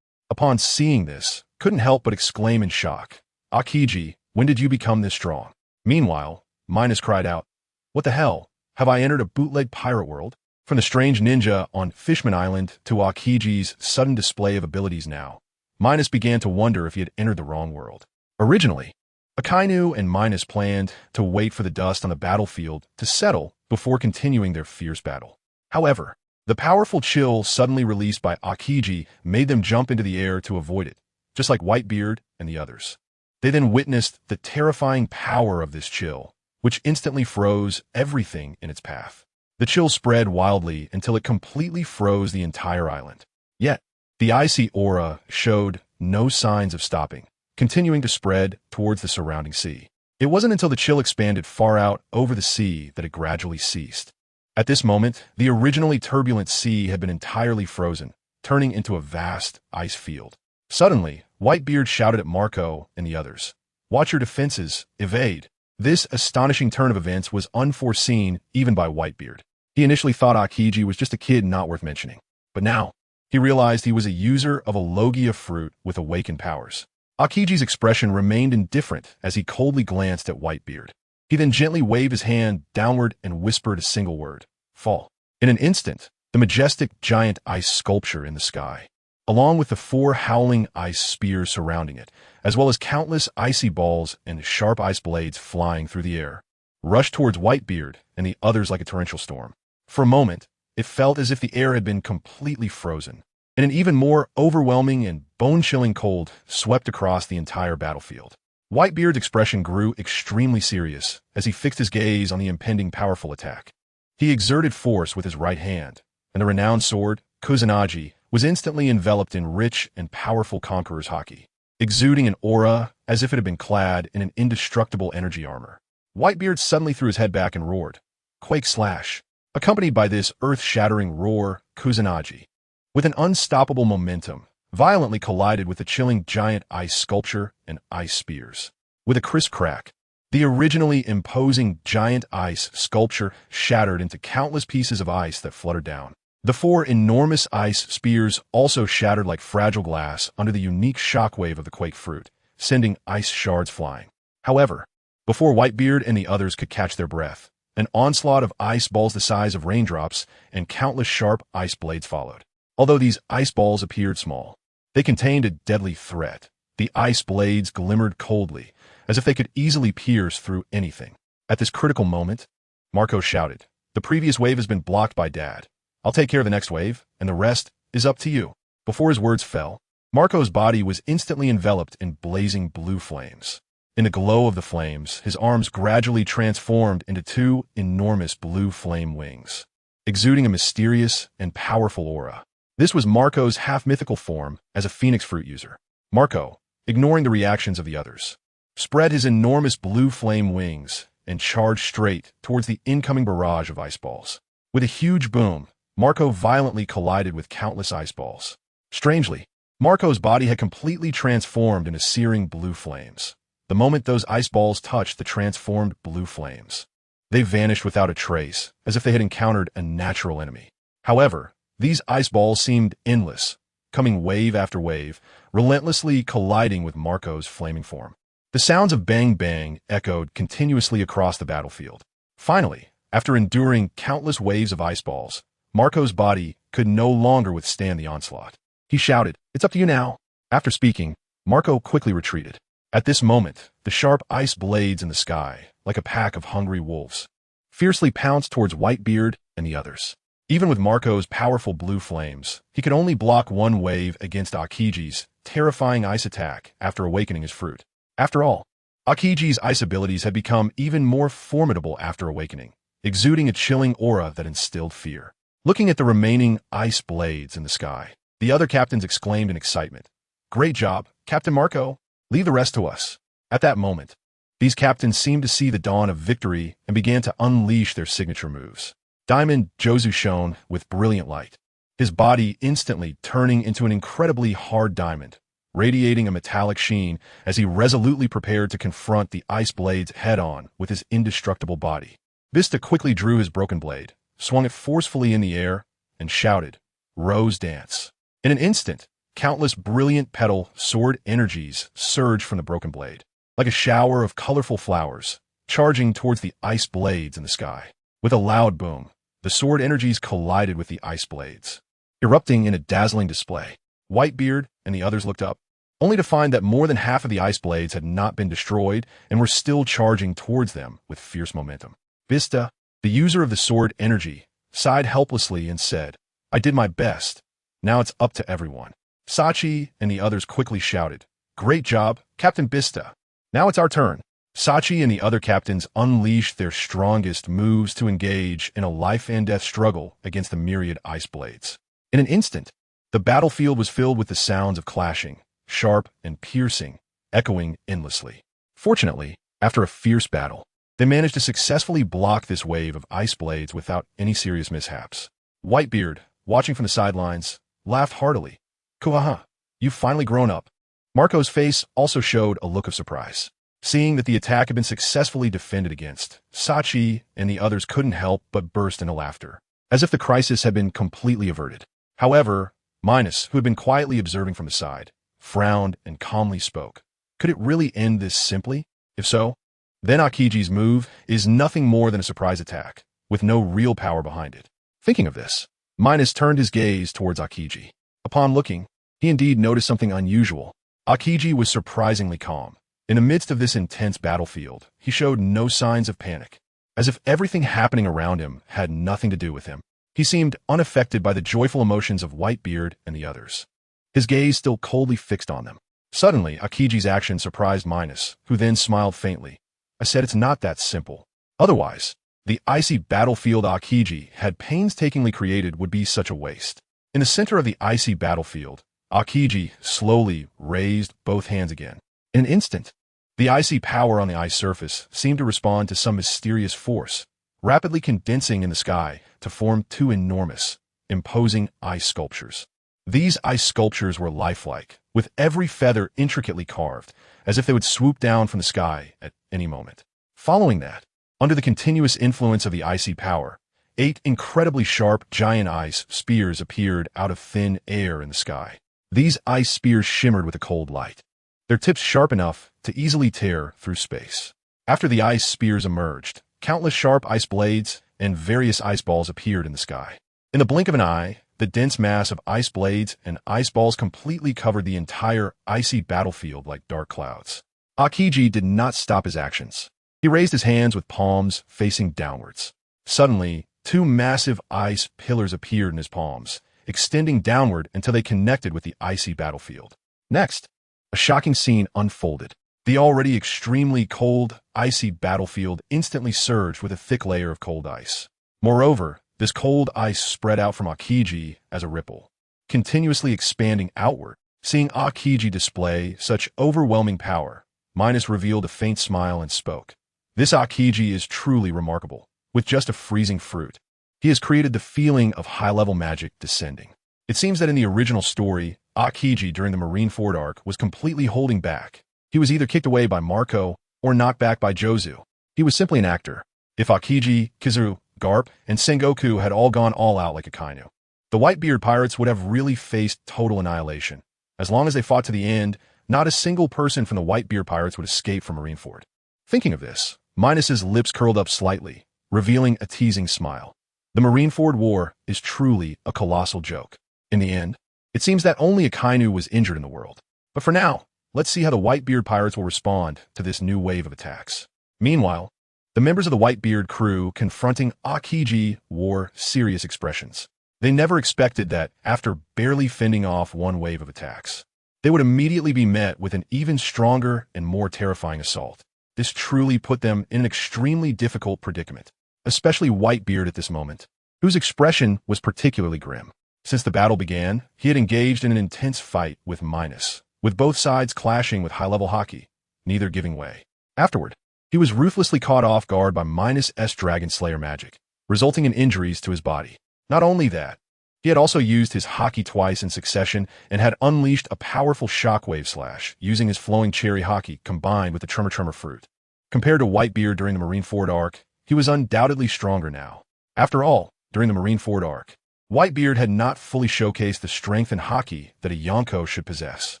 Upon seeing this, couldn't help but exclaim in shock, "Akiji, when did you become this strong?" Meanwhile, Minos cried out, "What the hell? Have I entered a bootleg pirate world?" From the strange ninja on Fishman Island to Akiji's sudden display of abilities now, Minos began to wonder if he had entered the wrong world. Originally, Akainu and Minos planned to wait for the dust on the battlefield to settle before continuing their fierce battle. However, the powerful chill suddenly released by Akiji made them jump into the air to avoid it, just like Whitebeard and the others. They then witnessed the terrifying power of this chill, which instantly froze everything in its path. The chill spread wildly until it completely froze the entire island. Yet, the icy aura showed no signs of stopping, continuing to spread towards the surrounding sea. It wasn't until the chill expanded far out over the sea that it gradually ceased. At this moment, the originally turbulent sea had been entirely frozen, turning into a vast ice field. Suddenly, Whitebeard shouted at Marco and the others, "Watch your defenses, evade." This astonishing turn of events was unforeseen even by Whitebeard. He initially thought Akiji was just a kid not worth mentioning, but now, he realized he was a user of a Logia fruit with awakened powers. Akiji's expression remained indifferent as he coldly glanced at Whitebeard. He then gently waved his hand downward and whispered a single word, "Fall." In an instant, the majestic giant ice sculpture in the sky, along with the 4 howling ice spears surrounding it, as well as countless icy balls and sharp ice blades flying through the air, rushed towards Whitebeard and the others like a torrential storm. For a moment, it felt as if the air had been completely frozen, and an even more overwhelming and bone-chilling cold swept across the entire battlefield. Whitebeard's expression grew extremely serious as he fixed his gaze on the impending powerful attack. He exerted force with his right hand, and the renowned sword, Kusanagi, was instantly enveloped in rich and powerful conqueror's haki, exuding an aura as if it had been clad in an indestructible energy armor. Whitebeard suddenly threw his head back and roared, "Quake slash!" Accompanied by this earth-shattering roar, Kusanagi, with an unstoppable momentum, violently collided with the chilling giant ice sculpture and ice spears. With a crisp crack, the originally imposing giant ice sculpture shattered into countless pieces of ice that fluttered down. The 4 enormous ice spears also shattered like fragile glass under the unique shockwave of the quake fruit, sending ice shards flying. However, before Whitebeard and the others could catch their breath, an onslaught of ice balls the size of raindrops and countless sharp ice blades followed. Although these ice balls appeared small, they contained a deadly threat. The ice blades glimmered coldly, as if they could easily pierce through anything. At this critical moment, Marco shouted, "The previous wave has been blocked by Dad. I'll take care of the next wave, and the rest is up to you." Before his words fell, Marco's body was instantly enveloped in blazing blue flames. In the glow of the flames, his arms gradually transformed into 2 enormous blue flame wings, exuding a mysterious and powerful aura. This was Marco's half-mythical form as a phoenix fruit user. Marco, ignoring the reactions of the others, spread his enormous blue flame wings and charged straight towards the incoming barrage of ice balls. With a huge boom, Marco violently collided with countless ice balls. Strangely, Marco's body had completely transformed into searing blue flames. The moment those ice balls touched the transformed blue flames, they vanished without a trace, as if they had encountered a natural enemy. However, these ice balls seemed endless, coming wave after wave, relentlessly colliding with Marco's flaming form. The sounds of bang bang echoed continuously across the battlefield. Finally, after enduring countless waves of ice balls, Marco's body could no longer withstand the onslaught. He shouted, "It's up to you now." After speaking, Marco quickly retreated. At this moment, the sharp ice blades in the sky, like a pack of hungry wolves, fiercely pounced towards Whitebeard and the others. Even with Marco's powerful blue flames, he could only block one wave against Akiji's terrifying ice attack after awakening his fruit. After all, Akiji's ice abilities had become even more formidable after awakening, exuding a chilling aura that instilled fear. Looking at the remaining ice blades in the sky, the other captains exclaimed in excitement, "Great job, Captain Marco! Leave the rest to us." At that moment, these captains seemed to see the dawn of victory and began to unleash their signature moves. Diamond Jozu shone with brilliant light, his body instantly turning into an incredibly hard diamond, radiating a metallic sheen as he resolutely prepared to confront the ice blades head-on with his indestructible body. Vista quickly drew his broken blade, swung it forcefully in the air, and shouted, "Rose Dance." In an instant, countless brilliant petal sword energies surged from the broken blade, like a shower of colorful flowers, charging towards the ice blades in the sky. With a loud boom, the sword energies collided with the ice blades, erupting in a dazzling display. Whitebeard and the others looked up, only to find that more than half of the ice blades had not been destroyed and were still charging towards them with fierce momentum. Vista, the user of the sword energy, sighed helplessly and said, "I did my best. Now it's up to everyone." Sachi and the others quickly shouted, "Great job, Captain Vista. Now it's our turn." Sachi and the other captains unleashed their strongest moves to engage in a life-and-death struggle against the myriad ice blades. In an instant, the battlefield was filled with the sounds of clashing, sharp and piercing, echoing endlessly. Fortunately, after a fierce battle, they managed to successfully block this wave of ice blades without any serious mishaps. Whitebeard, watching from the sidelines, laughed heartily. "Kuhaha, you've finally grown up." Marco's face also showed a look of surprise. Seeing that the attack had been successfully defended against, Sachi and the others couldn't help but burst into laughter, as if the crisis had been completely averted. However, Minos, who had been quietly observing from the side, frowned and calmly spoke. Could it really end this simply? If so, then Akiji's move is nothing more than a surprise attack, with no real power behind it. Thinking of this, Minos turned his gaze towards Akiji. Upon looking, he indeed noticed something unusual. Akiji was surprisingly calm. In the midst of this intense battlefield, he showed no signs of panic, as if everything happening around him had nothing to do with him. He seemed unaffected by the joyful emotions of Whitebeard and the others, his gaze still coldly fixed on them. Suddenly, Akiji's action surprised Minos, who then smiled faintly. "I said it's not that simple. Otherwise, the icy battlefield Akiji had painstakingly created would be such a waste." In the center of the icy battlefield, Akiji slowly raised both hands again. In an instant, the icy power on the ice surface seemed to respond to some mysterious force, rapidly condensing in the sky to form two enormous, imposing ice sculptures. These ice sculptures were lifelike, with every feather intricately carved, as if they would swoop down from the sky at any moment. Following that, under the continuous influence of the icy power, 8 incredibly sharp giant ice spears appeared out of thin air in the sky. These ice spears shimmered with a cold light, their tips sharp enough to easily tear through space. After the ice spears emerged, countless sharp ice blades and various ice balls appeared in the sky. In the blink of an eye, the dense mass of ice blades and ice balls completely covered the entire icy battlefield like dark clouds. Akiji did not stop his actions. He raised his hands with palms facing downwards. Suddenly, 2 massive ice pillars appeared in his palms, extending downward until they connected with the icy battlefield. Next, a shocking scene unfolded. The already extremely cold, icy battlefield instantly surged with a thick layer of cold ice. Moreover, this cold ice spread out from Akiji as a ripple, continuously expanding outward. Seeing Akiji display such overwhelming power, Minos revealed a faint smile and spoke. "This Akiji is truly remarkable. With just a freezing fruit, he has created the feeling of high-level magic descending." It seems that in the original story, Akiji during the Marineford arc was completely holding back. He was either kicked away by Marco or knocked back by Jozu. He was simply an actor. If Akiji, Kizaru, Garp, and Sengoku had all gone all out like a Kainu, the Whitebeard pirates would have really faced total annihilation. As long as they fought to the end, not a single person from the Whitebeard pirates would escape from Marineford. Thinking of this, Minos's lips curled up slightly, revealing a teasing smile. The Marineford War is truly a colossal joke. In the end, it seems that only Akainu was injured in the world. But for now, let's see how the Whitebeard pirates will respond to this new wave of attacks. Meanwhile, the members of the Whitebeard crew confronting Aokiji wore serious expressions. They never expected that, after barely fending off one wave of attacks, they would immediately be met with an even stronger and more terrifying assault. This truly put them in an extremely difficult predicament, especially Whitebeard at this moment, whose expression was particularly grim. Since the battle began, he had engaged in an intense fight with Minos, with both sides clashing with high-level hockey, neither giving way. Afterward, he was ruthlessly caught off guard by Minos' Dragon Slayer magic, resulting in injuries to his body. Not only that, he had also used his hockey twice in succession and had unleashed a powerful shockwave slash using his flowing cherry hockey combined with the Tremor fruit. Compared to Whitebeard during the Marineford arc, he was undoubtedly stronger now. After all, during the Marineford arc, Whitebeard had not fully showcased the strength and hockey that a Yonko should possess.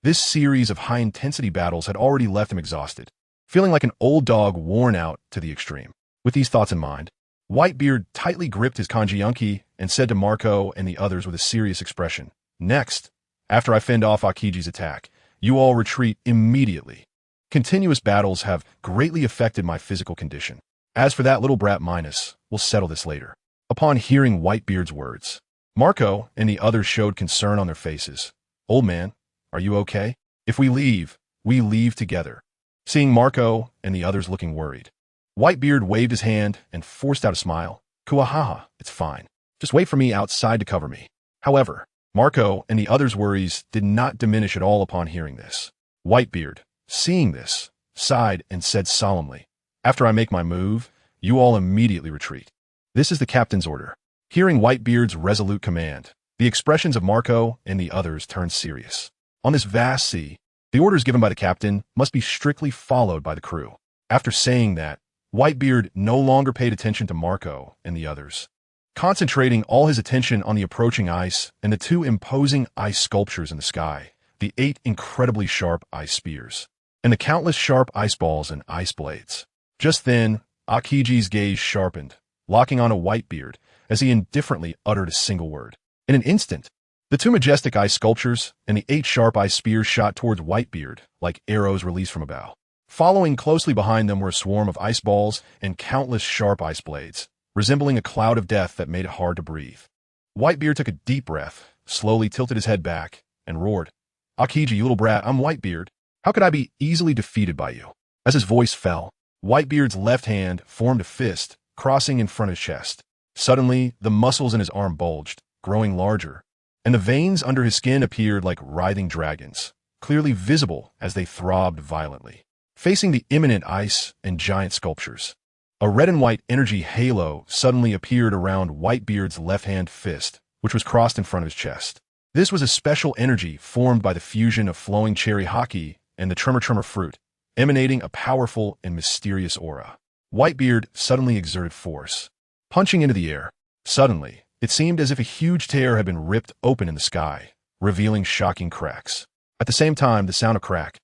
This series of high-intensity battles had already left him exhausted, feeling like an old dog worn out to the extreme. With these thoughts in mind, Whitebeard tightly gripped his kanji and said to Marco and the others with a serious expression, "Next, after I fend off Akiji's attack, you all retreat immediately. Continuous battles have greatly affected my physical condition. As for that little brat Minos, we'll settle this later." Upon hearing Whitebeard's words, Marco and the others showed concern on their faces. "Old man, are you okay? If we leave together." Seeing Marco and the others looking worried, Whitebeard waved his hand and forced out a smile. "Kuahaha, it's fine. Just wait for me outside to cover me." However, Marco and the others' worries did not diminish at all upon hearing this. Whitebeard, seeing this, sighed and said solemnly, "After I make my move, you all immediately retreat. This is the captain's order." Hearing Whitebeard's resolute command, the expressions of Marco and the others turned serious. On this vast sea, the orders given by the captain must be strictly followed by the crew. After saying that, Whitebeard no longer paid attention to Marco and the others, concentrating all his attention on the approaching ice and the two imposing ice sculptures in the sky, the 8 incredibly sharp ice spears, and the countless sharp ice balls and ice blades. Just then, Akiji's gaze sharpened, locking on a Whitebeard as he indifferently uttered a single word. In an instant, the 2 majestic ice sculptures and the 8 sharp ice spears shot towards Whitebeard like arrows released from a bow. Following closely behind them were a swarm of ice balls and countless sharp ice blades, resembling a cloud of death that made it hard to breathe. Whitebeard took a deep breath, slowly tilted his head back, and roared, "Akiji, you little brat, I'm Whitebeard. How could I be easily defeated by you?" As his voice fell, Whitebeard's left hand formed a fist, crossing in front of his chest. Suddenly, the muscles in his arm bulged, growing larger, and the veins under his skin appeared like writhing dragons, clearly visible as they throbbed violently. Facing the imminent ice and giant sculptures, a red and white energy halo suddenly appeared around Whitebeard's left-hand fist, which was crossed in front of his chest. This was a special energy formed by the fusion of flowing cherry hockey and the Tremor fruit, emanating a powerful and mysterious aura. Whitebeard suddenly exerted force, punching into the air. Suddenly, it seemed as if a huge tear had been ripped open in the sky, revealing shocking cracks. At the same time, the sound of crack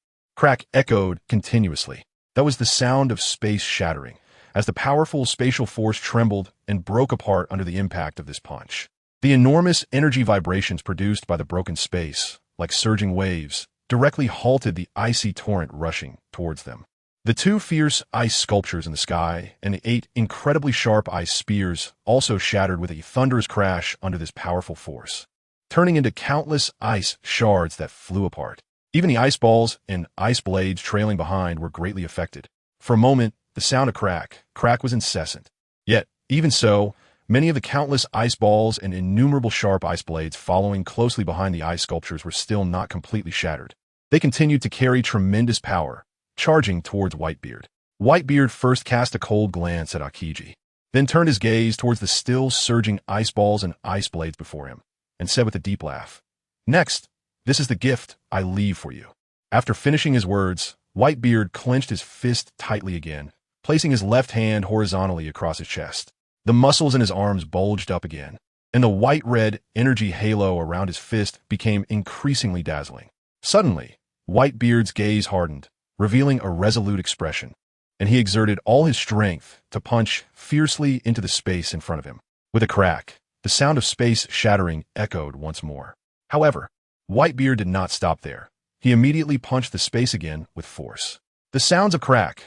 echoed continuously. That was the sound of space shattering, as the powerful spatial force trembled and broke apart under the impact of this punch. The enormous energy vibrations produced by the broken space, like surging waves, directly halted the icy torrent rushing towards them. The 2 fierce ice sculptures in the sky and the 8 incredibly sharp ice spears also shattered with a thunderous crash under this powerful force, turning into countless ice shards that flew apart. Even the ice balls and ice blades trailing behind were greatly affected. For a moment, the sound of crack was incessant. Yet, even so, many of the countless ice balls and innumerable sharp ice blades following closely behind the ice sculptures were still not completely shattered. They continued to carry tremendous power, charging towards Whitebeard. Whitebeard first cast a cold glance at Akiji, then turned his gaze towards the still surging ice balls and ice blades before him, and said with a deep laugh, "Next, this is the gift I leave for you." After finishing his words, Whitebeard clenched his fist tightly again, placing his left hand horizontally across his chest. The muscles in his arms bulged up again, and the white-red energy halo around his fist became increasingly dazzling. Suddenly, Whitebeard's gaze hardened, revealing a resolute expression, and he exerted all his strength to punch fiercely into the space in front of him. With a crack, the sound of space shattering echoed once more. However, Whitebeard did not stop there. He immediately punched the space again with force. The sounds of crack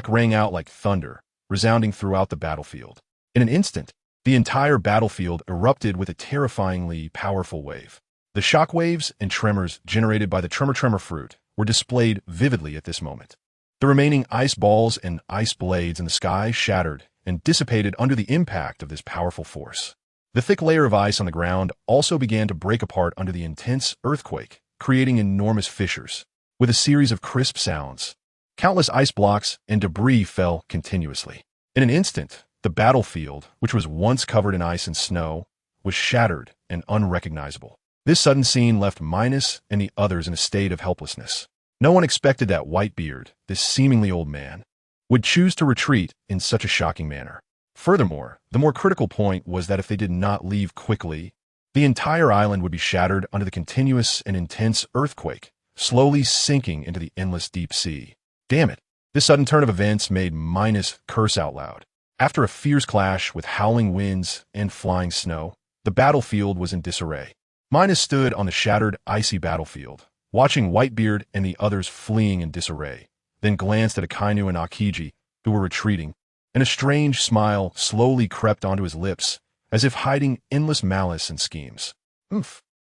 rang out like thunder, resounding throughout the battlefield. In an instant, the entire battlefield erupted with a terrifyingly powerful wave. The shock waves and tremors generated by the tremor fruit were displayed vividly at this moment. The remaining ice balls and ice blades in the sky shattered and dissipated under the impact of this powerful force. The thick layer of ice on the ground also began to break apart under the intense earthquake, creating enormous fissures. With a series of crisp sounds, countless ice blocks and debris fell continuously. In an instant, the battlefield, which was once covered in ice and snow, was shattered and unrecognizable. This sudden scene left Minos and the others in a state of helplessness. No one expected that Whitebeard, this seemingly old man, would choose to retreat in such a shocking manner. Furthermore, the more critical point was that if they did not leave quickly, the entire island would be shattered under the continuous and intense earthquake, slowly sinking into the endless deep sea. Damn it! This sudden turn of events made Minos curse out loud. After a fierce clash with howling winds and flying snow, the battlefield was in disarray. Minos stood on the shattered, icy battlefield, watching Whitebeard and the others fleeing in disarray, then glanced at Akainu and Akiji, who were retreating, and a strange smile slowly crept onto his lips, as if hiding endless malice and schemes.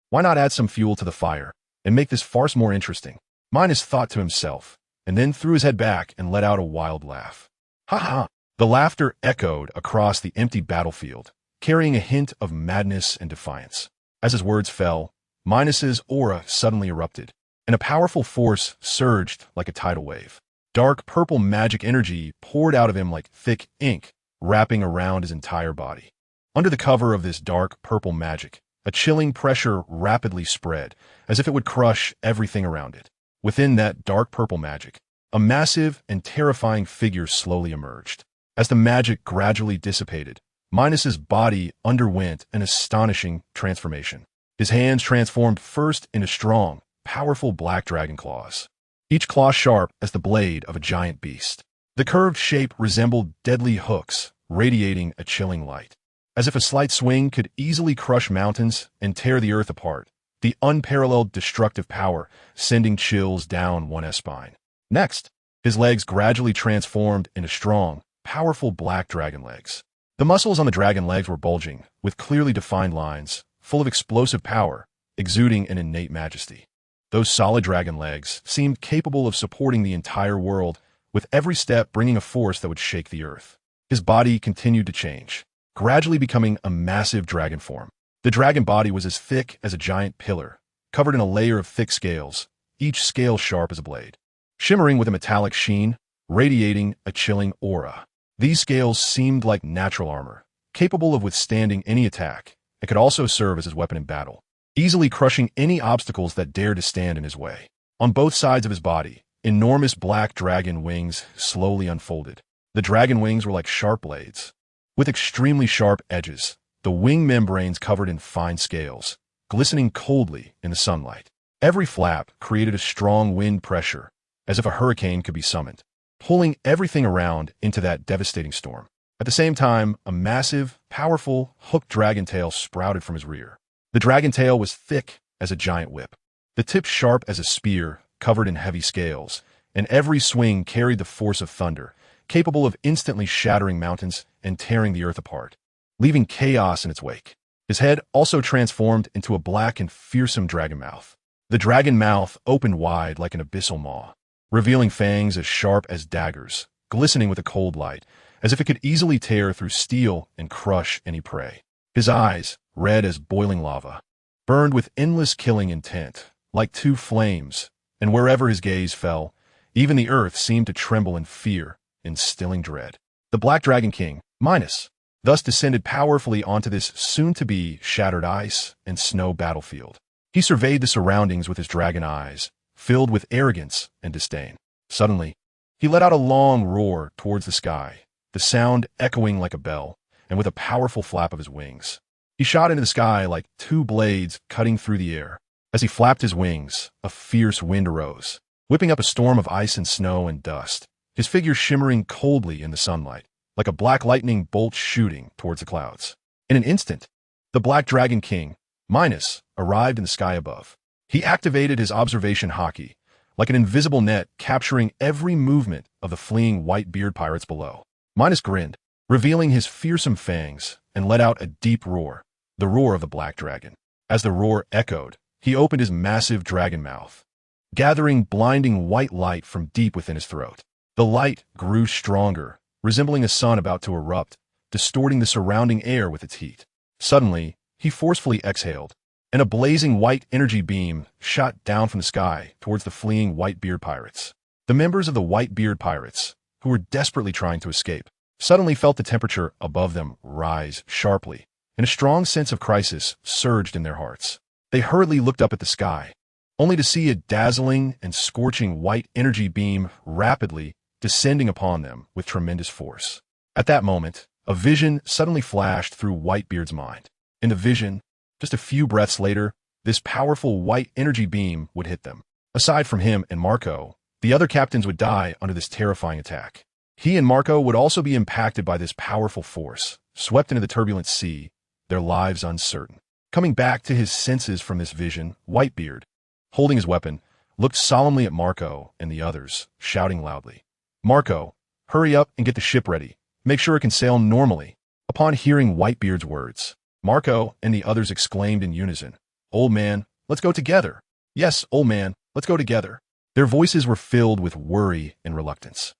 Why not add some fuel to the fire, and make this farce more interesting? Minos thought to himself, and then threw his head back and let out a wild laugh. Ha ha! The laughter echoed across the empty battlefield, carrying a hint of madness and defiance. As his words fell, Minos's aura suddenly erupted, and a powerful force surged like a tidal wave. Dark purple magic energy poured out of him like thick ink, wrapping around his entire body. Under the cover of this dark purple magic, a chilling pressure rapidly spread, as if it would crush everything around it. Within that dark purple magic, a massive and terrifying figure slowly emerged. As the magic gradually dissipated, Minos's body underwent an astonishing transformation. His hands transformed first into strong, powerful black dragon claws, each claw sharp as the blade of a giant beast. The curved shape resembled deadly hooks, radiating a chilling light. As if a slight swing could easily crush mountains and tear the earth apart, the unparalleled destructive power sending chills down one's spine. Next, his legs gradually transformed into strong, powerful black dragon legs. The muscles on the dragon legs were bulging, with clearly defined lines, full of explosive power, exuding an innate majesty. Those solid dragon legs seemed capable of supporting the entire world, with every step bringing a force that would shake the earth. His body continued to change, gradually becoming a massive dragon form. The dragon body was as thick as a giant pillar, covered in a layer of thick scales, each scale sharp as a blade, shimmering with a metallic sheen, radiating a chilling aura. These scales seemed like natural armor, capable of withstanding any attack, and could also serve as his weapon in battle, easily crushing any obstacles that dared to stand in his way. On both sides of his body, enormous black dragon wings slowly unfolded. The dragon wings were like sharp blades, with extremely sharp edges, the wing membranes covered in fine scales, glistening coldly in the sunlight. Every flap created a strong wind pressure, as if a hurricane could be summoned, pulling everything around into that devastating storm. At the same time, a massive, powerful, hooked dragon tail sprouted from his rear. The dragon tail was thick as a giant whip, the tip sharp as a spear covered in heavy scales, and every swing carried the force of thunder, capable of instantly shattering mountains and tearing the earth apart, leaving chaos in its wake. His head also transformed into a black and fearsome dragon mouth. The dragon mouth opened wide like an abyssal maw, revealing fangs as sharp as daggers, glistening with a cold light, as if it could easily tear through steel and crush any prey. His eyes, red as boiling lava, burned with endless killing intent, like two flames, and wherever his gaze fell, even the earth seemed to tremble in fear, instilling dread. The Black Dragon King, Minos, thus descended powerfully onto this soon-to-be shattered ice and snow battlefield. He surveyed the surroundings with his dragon eyes, filled with arrogance and disdain. Suddenly, he let out a long roar towards the sky, the sound echoing like a bell, and with a powerful flap of his wings. He shot into the sky like two blades cutting through the air. As he flapped his wings, a fierce wind arose, whipping up a storm of ice and snow and dust, his figure shimmering coldly in the sunlight, like a black lightning bolt shooting towards the clouds. In an instant, the Black Dragon King, Minos, arrived in the sky above. He activated his observation haki, like an invisible net capturing every movement of the fleeing white-beard pirates below. Minos grinned, revealing his fearsome fangs, and let out a deep roar, the roar of the Black Dragon. As the roar echoed, he opened his massive dragon mouth, gathering blinding white light from deep within his throat. The light grew stronger, resembling a sun about to erupt, distorting the surrounding air with its heat. Suddenly, he forcefully exhaled, and a blazing white energy beam shot down from the sky towards the fleeing white-beard pirates. The members of the white-beard pirates, who were desperately trying to escape, suddenly felt the temperature above them rise sharply, and a strong sense of crisis surged in their hearts. They hurriedly looked up at the sky, only to see a dazzling and scorching white energy beam rapidly descending upon them with tremendous force. At that moment, a vision suddenly flashed through Whitebeard's mind. In the vision, just a few breaths later, this powerful white energy beam would hit them. Aside from him and Marco, the other captains would die under this terrifying attack. He and Marco would also be impacted by this powerful force, swept into the turbulent sea, their lives uncertain. Coming back to his senses from this vision, Whitebeard, holding his weapon, looked solemnly at Marco and the others, shouting loudly, "Marco, hurry up and get the ship ready. Make sure it can sail normally." Upon hearing Whitebeard's words, Marco and the others exclaimed in unison, "Old man, let's go together." "Yes, old man, let's go together." Their voices were filled with worry and reluctance.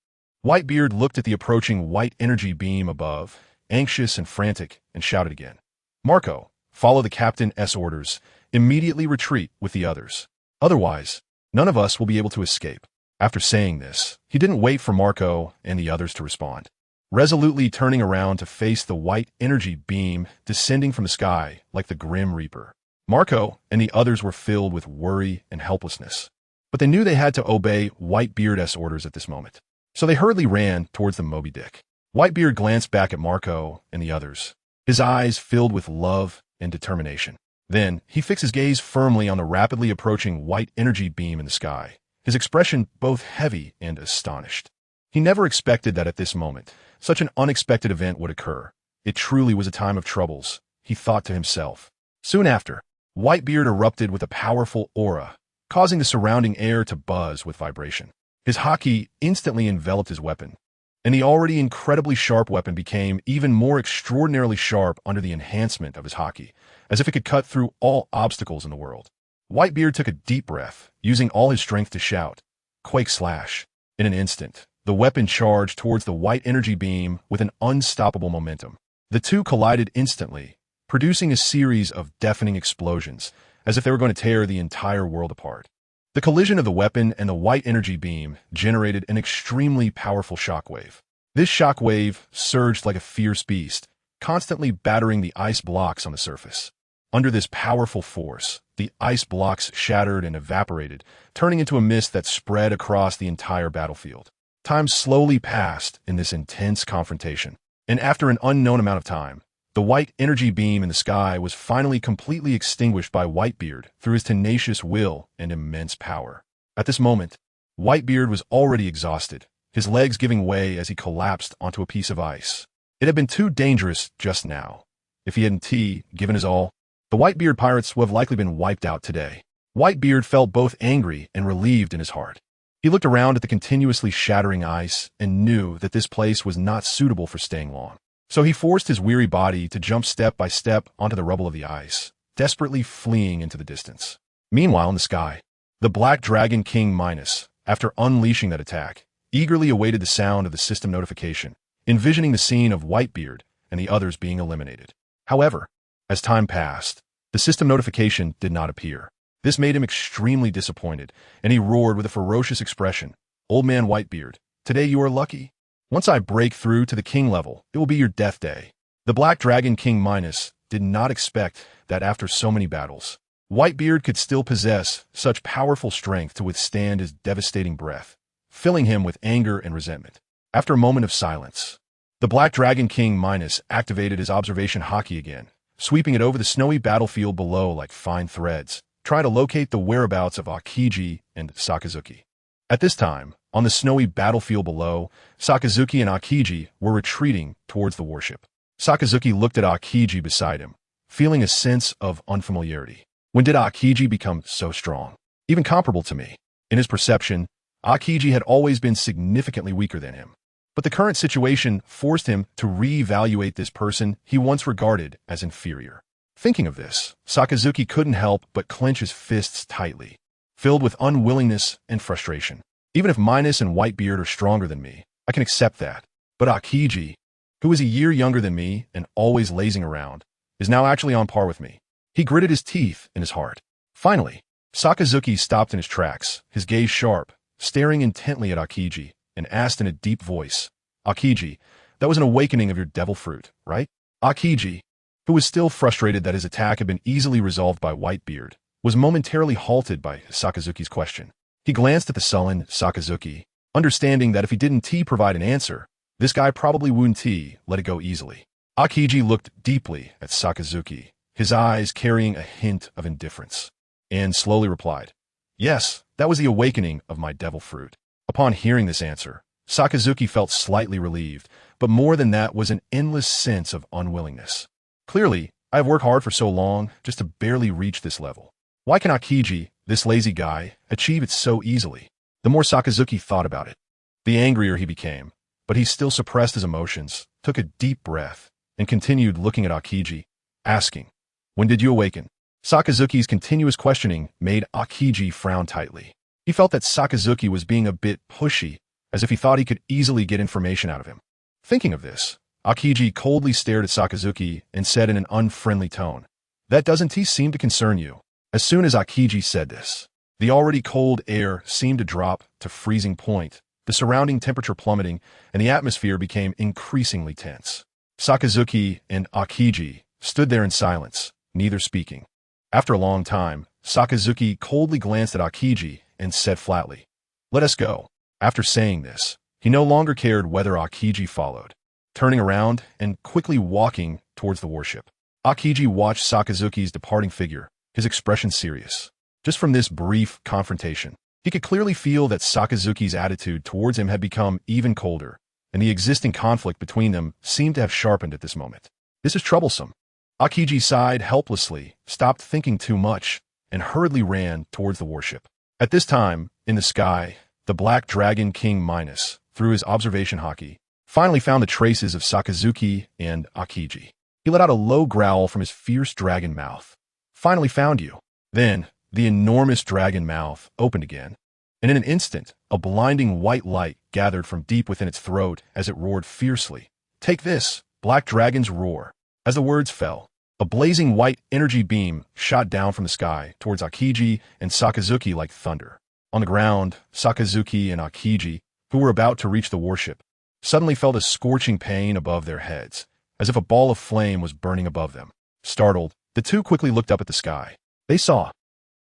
Whitebeard looked at the approaching white energy beam above, anxious and frantic, and shouted again, "Marco, follow the captain's orders. Immediately retreat with the others. Otherwise, none of us will be able to escape." After saying this, he didn't wait for Marco and the others to respond. Resolutely turning around to face the white energy beam descending from the sky like the Grim Reaper. Marco and the others were filled with worry and helplessness, but they knew they had to obey Whitebeard's orders at this moment. So they hurriedly ran towards the Moby Dick. Whitebeard glanced back at Marco and the others, his eyes filled with love and determination. Then he fixed his gaze firmly on the rapidly approaching white energy beam in the sky, his expression both heavy and astonished. He never expected that at this moment, such an unexpected event would occur. It truly was a time of troubles, he thought to himself. Soon after, Whitebeard erupted with a powerful aura, causing the surrounding air to buzz with vibration. His haki instantly enveloped his weapon, and the already incredibly sharp weapon became even more extraordinarily sharp under the enhancement of his haki, as if it could cut through all obstacles in the world. Whitebeard took a deep breath, using all his strength to shout, "Quake Slash!" In an instant, the weapon charged towards the white energy beam with an unstoppable momentum. The two collided instantly, producing a series of deafening explosions, as if they were going to tear the entire world apart. The collision of the weapon and the white energy beam generated an extremely powerful shockwave. This shockwave surged like a fierce beast, constantly battering the ice blocks on the surface. Under this powerful force, the ice blocks shattered and evaporated, turning into a mist that spread across the entire battlefield. Time slowly passed in this intense confrontation, and after an unknown amount of time, the white energy beam in the sky was finally completely extinguished by Whitebeard through his tenacious will and immense power. At this moment, Whitebeard was already exhausted, his legs giving way as he collapsed onto a piece of ice. It had been too dangerous just now. If he hadn't given his all, the Whitebeard pirates would have likely been wiped out today. Whitebeard felt both angry and relieved in his heart. He looked around at the continuously shattering ice and knew that this place was not suitable for staying long. So he forced his weary body to jump step by step onto the rubble of the ice, desperately fleeing into the distance. Meanwhile, in the sky, the Black Dragon King Minos, after unleashing that attack, eagerly awaited the sound of the system notification, envisioning the scene of Whitebeard and the others being eliminated. However, as time passed, the system notification did not appear. This made him extremely disappointed, and he roared with a ferocious expression, "Old man Whitebeard, today you are lucky. Once I break through to the king level, it will be your death day." The Black Dragon King Minos did not expect that after so many battles, Whitebeard could still possess such powerful strength to withstand his devastating breath, filling him with anger and resentment. After a moment of silence, the Black Dragon King Minos activated his observation haki again, sweeping it over the snowy battlefield below like fine threads, trying to locate the whereabouts of Akiji and Sakazuki. At this time, on the snowy battlefield below, Sakazuki and Akiji were retreating towards the warship. Sakazuki looked at Akiji beside him, feeling a sense of unfamiliarity. When did Akiji become so strong? Even comparable to me. In his perception, Akiji had always been significantly weaker than him. But the current situation forced him to re-evaluate this person he once regarded as inferior. Thinking of this, Sakazuki couldn't help but clench his fists tightly, filled with unwillingness and frustration. Even if Minos and Whitebeard are stronger than me, I can accept that. But Akiji, who is a year younger than me and always lazing around, is now actually on par with me. He gritted his teeth in his heart. Finally, Sakazuki stopped in his tracks, his gaze sharp, staring intently at Akiji, and asked in a deep voice, "Akiji, that was an awakening of your devil fruit, right?" Akiji, who was still frustrated that his attack had been easily resolved by Whitebeard, was momentarily halted by Sakazuki's question. He glanced at the sullen Sakazuki, understanding that if he didn't provide an answer, this guy probably wouldn't let it go easily. Akiji looked deeply at Sakazuki, his eyes carrying a hint of indifference, and slowly replied, "Yes, that was the awakening of my devil fruit." Upon hearing this answer, Sakazuki felt slightly relieved, but more than that was an endless sense of unwillingness. Clearly, I have worked hard for so long just to barely reach this level. Why can Akiji, this lazy guy, achieve it so easily? The more Sakazuki thought about it, the angrier he became, but he still suppressed his emotions, took a deep breath, and continued looking at Akiji, asking, "When did you awaken?" Sakazuki's continuous questioning made Akiji frown tightly. He felt that Sakazuki was being a bit pushy, as if he thought he could easily get information out of him. Thinking of this, Akiji coldly stared at Sakazuki and said in an unfriendly tone, "That doesn't seem to concern you." As soon as Akiji said this, the already cold air seemed to drop to freezing point, the surrounding temperature plummeting, and the atmosphere became increasingly tense. Sakazuki and Akiji stood there in silence, neither speaking. After a long time, Sakazuki coldly glanced at Akiji and said flatly, "Let us go." After saying this, he no longer cared whether Akiji followed. Turning around and quickly walking towards the warship, Akiji watched Sakazuki's departing figure, his expression serious. Just from this brief confrontation, he could clearly feel that Sakazuki's attitude towards him had become even colder, and the existing conflict between them seemed to have sharpened at this moment. This is troublesome. Akiji sighed helplessly, stopped thinking too much, and hurriedly ran towards the warship. At this time, in the sky, the Black Dragon King Minos, through his observation hockey, finally found the traces of Sakazuki and Akiji. He let out a low growl from his fierce dragon mouth. "Finally found you." Then, the enormous dragon mouth opened again, and in an instant, a blinding white light gathered from deep within its throat as it roared fiercely. "Take this, Black Dragon's roar." As the words fell, a blazing white energy beam shot down from the sky towards Akiji and Sakazuki like thunder. On the ground, Sakazuki and Akiji, who were about to reach the warship, suddenly felt a scorching pain above their heads, as if a ball of flame was burning above them. Startled, the two quickly looked up at the sky. They saw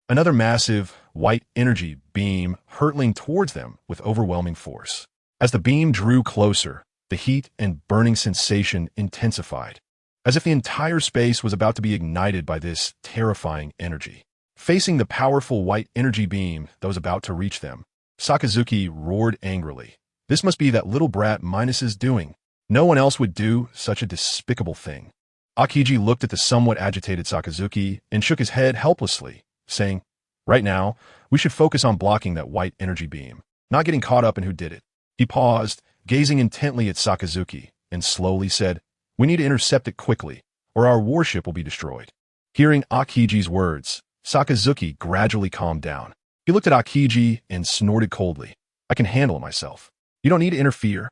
another massive, white energy beam hurtling towards them with overwhelming force. As the beam drew closer, the heat and burning sensation intensified, as if the entire space was about to be ignited by this terrifying energy. Facing the powerful white energy beam that was about to reach them, Sakazuki roared angrily. "This must be that little brat Minos's doing. No one else would do such a despicable thing." Akiji looked at the somewhat agitated Sakazuki and shook his head helplessly, saying, "Right now, we should focus on blocking that white energy beam, not getting caught up in who did it." He paused, gazing intently at Sakazuki, and slowly said, "We need to intercept it quickly, or our warship will be destroyed." Hearing Akiji's words, Sakazuki gradually calmed down. He looked at Akiji and snorted coldly. "I can handle it myself. You don't need to interfere."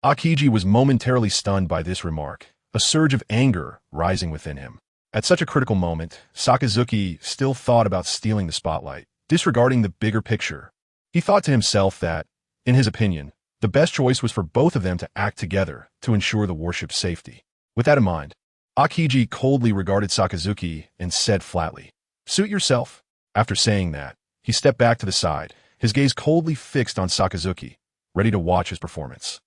Akiji was momentarily stunned by this remark, a surge of anger rising within him. At such a critical moment, Sakazuki still thought about stealing the spotlight, disregarding the bigger picture. He thought to himself that, in his opinion, the best choice was for both of them to act together to ensure the warship's safety. With that in mind, Akiji coldly regarded Sakazuki and said flatly, "Suit yourself." After saying that, he stepped back to the side, his gaze coldly fixed on Sakazuki, ready to watch his performance.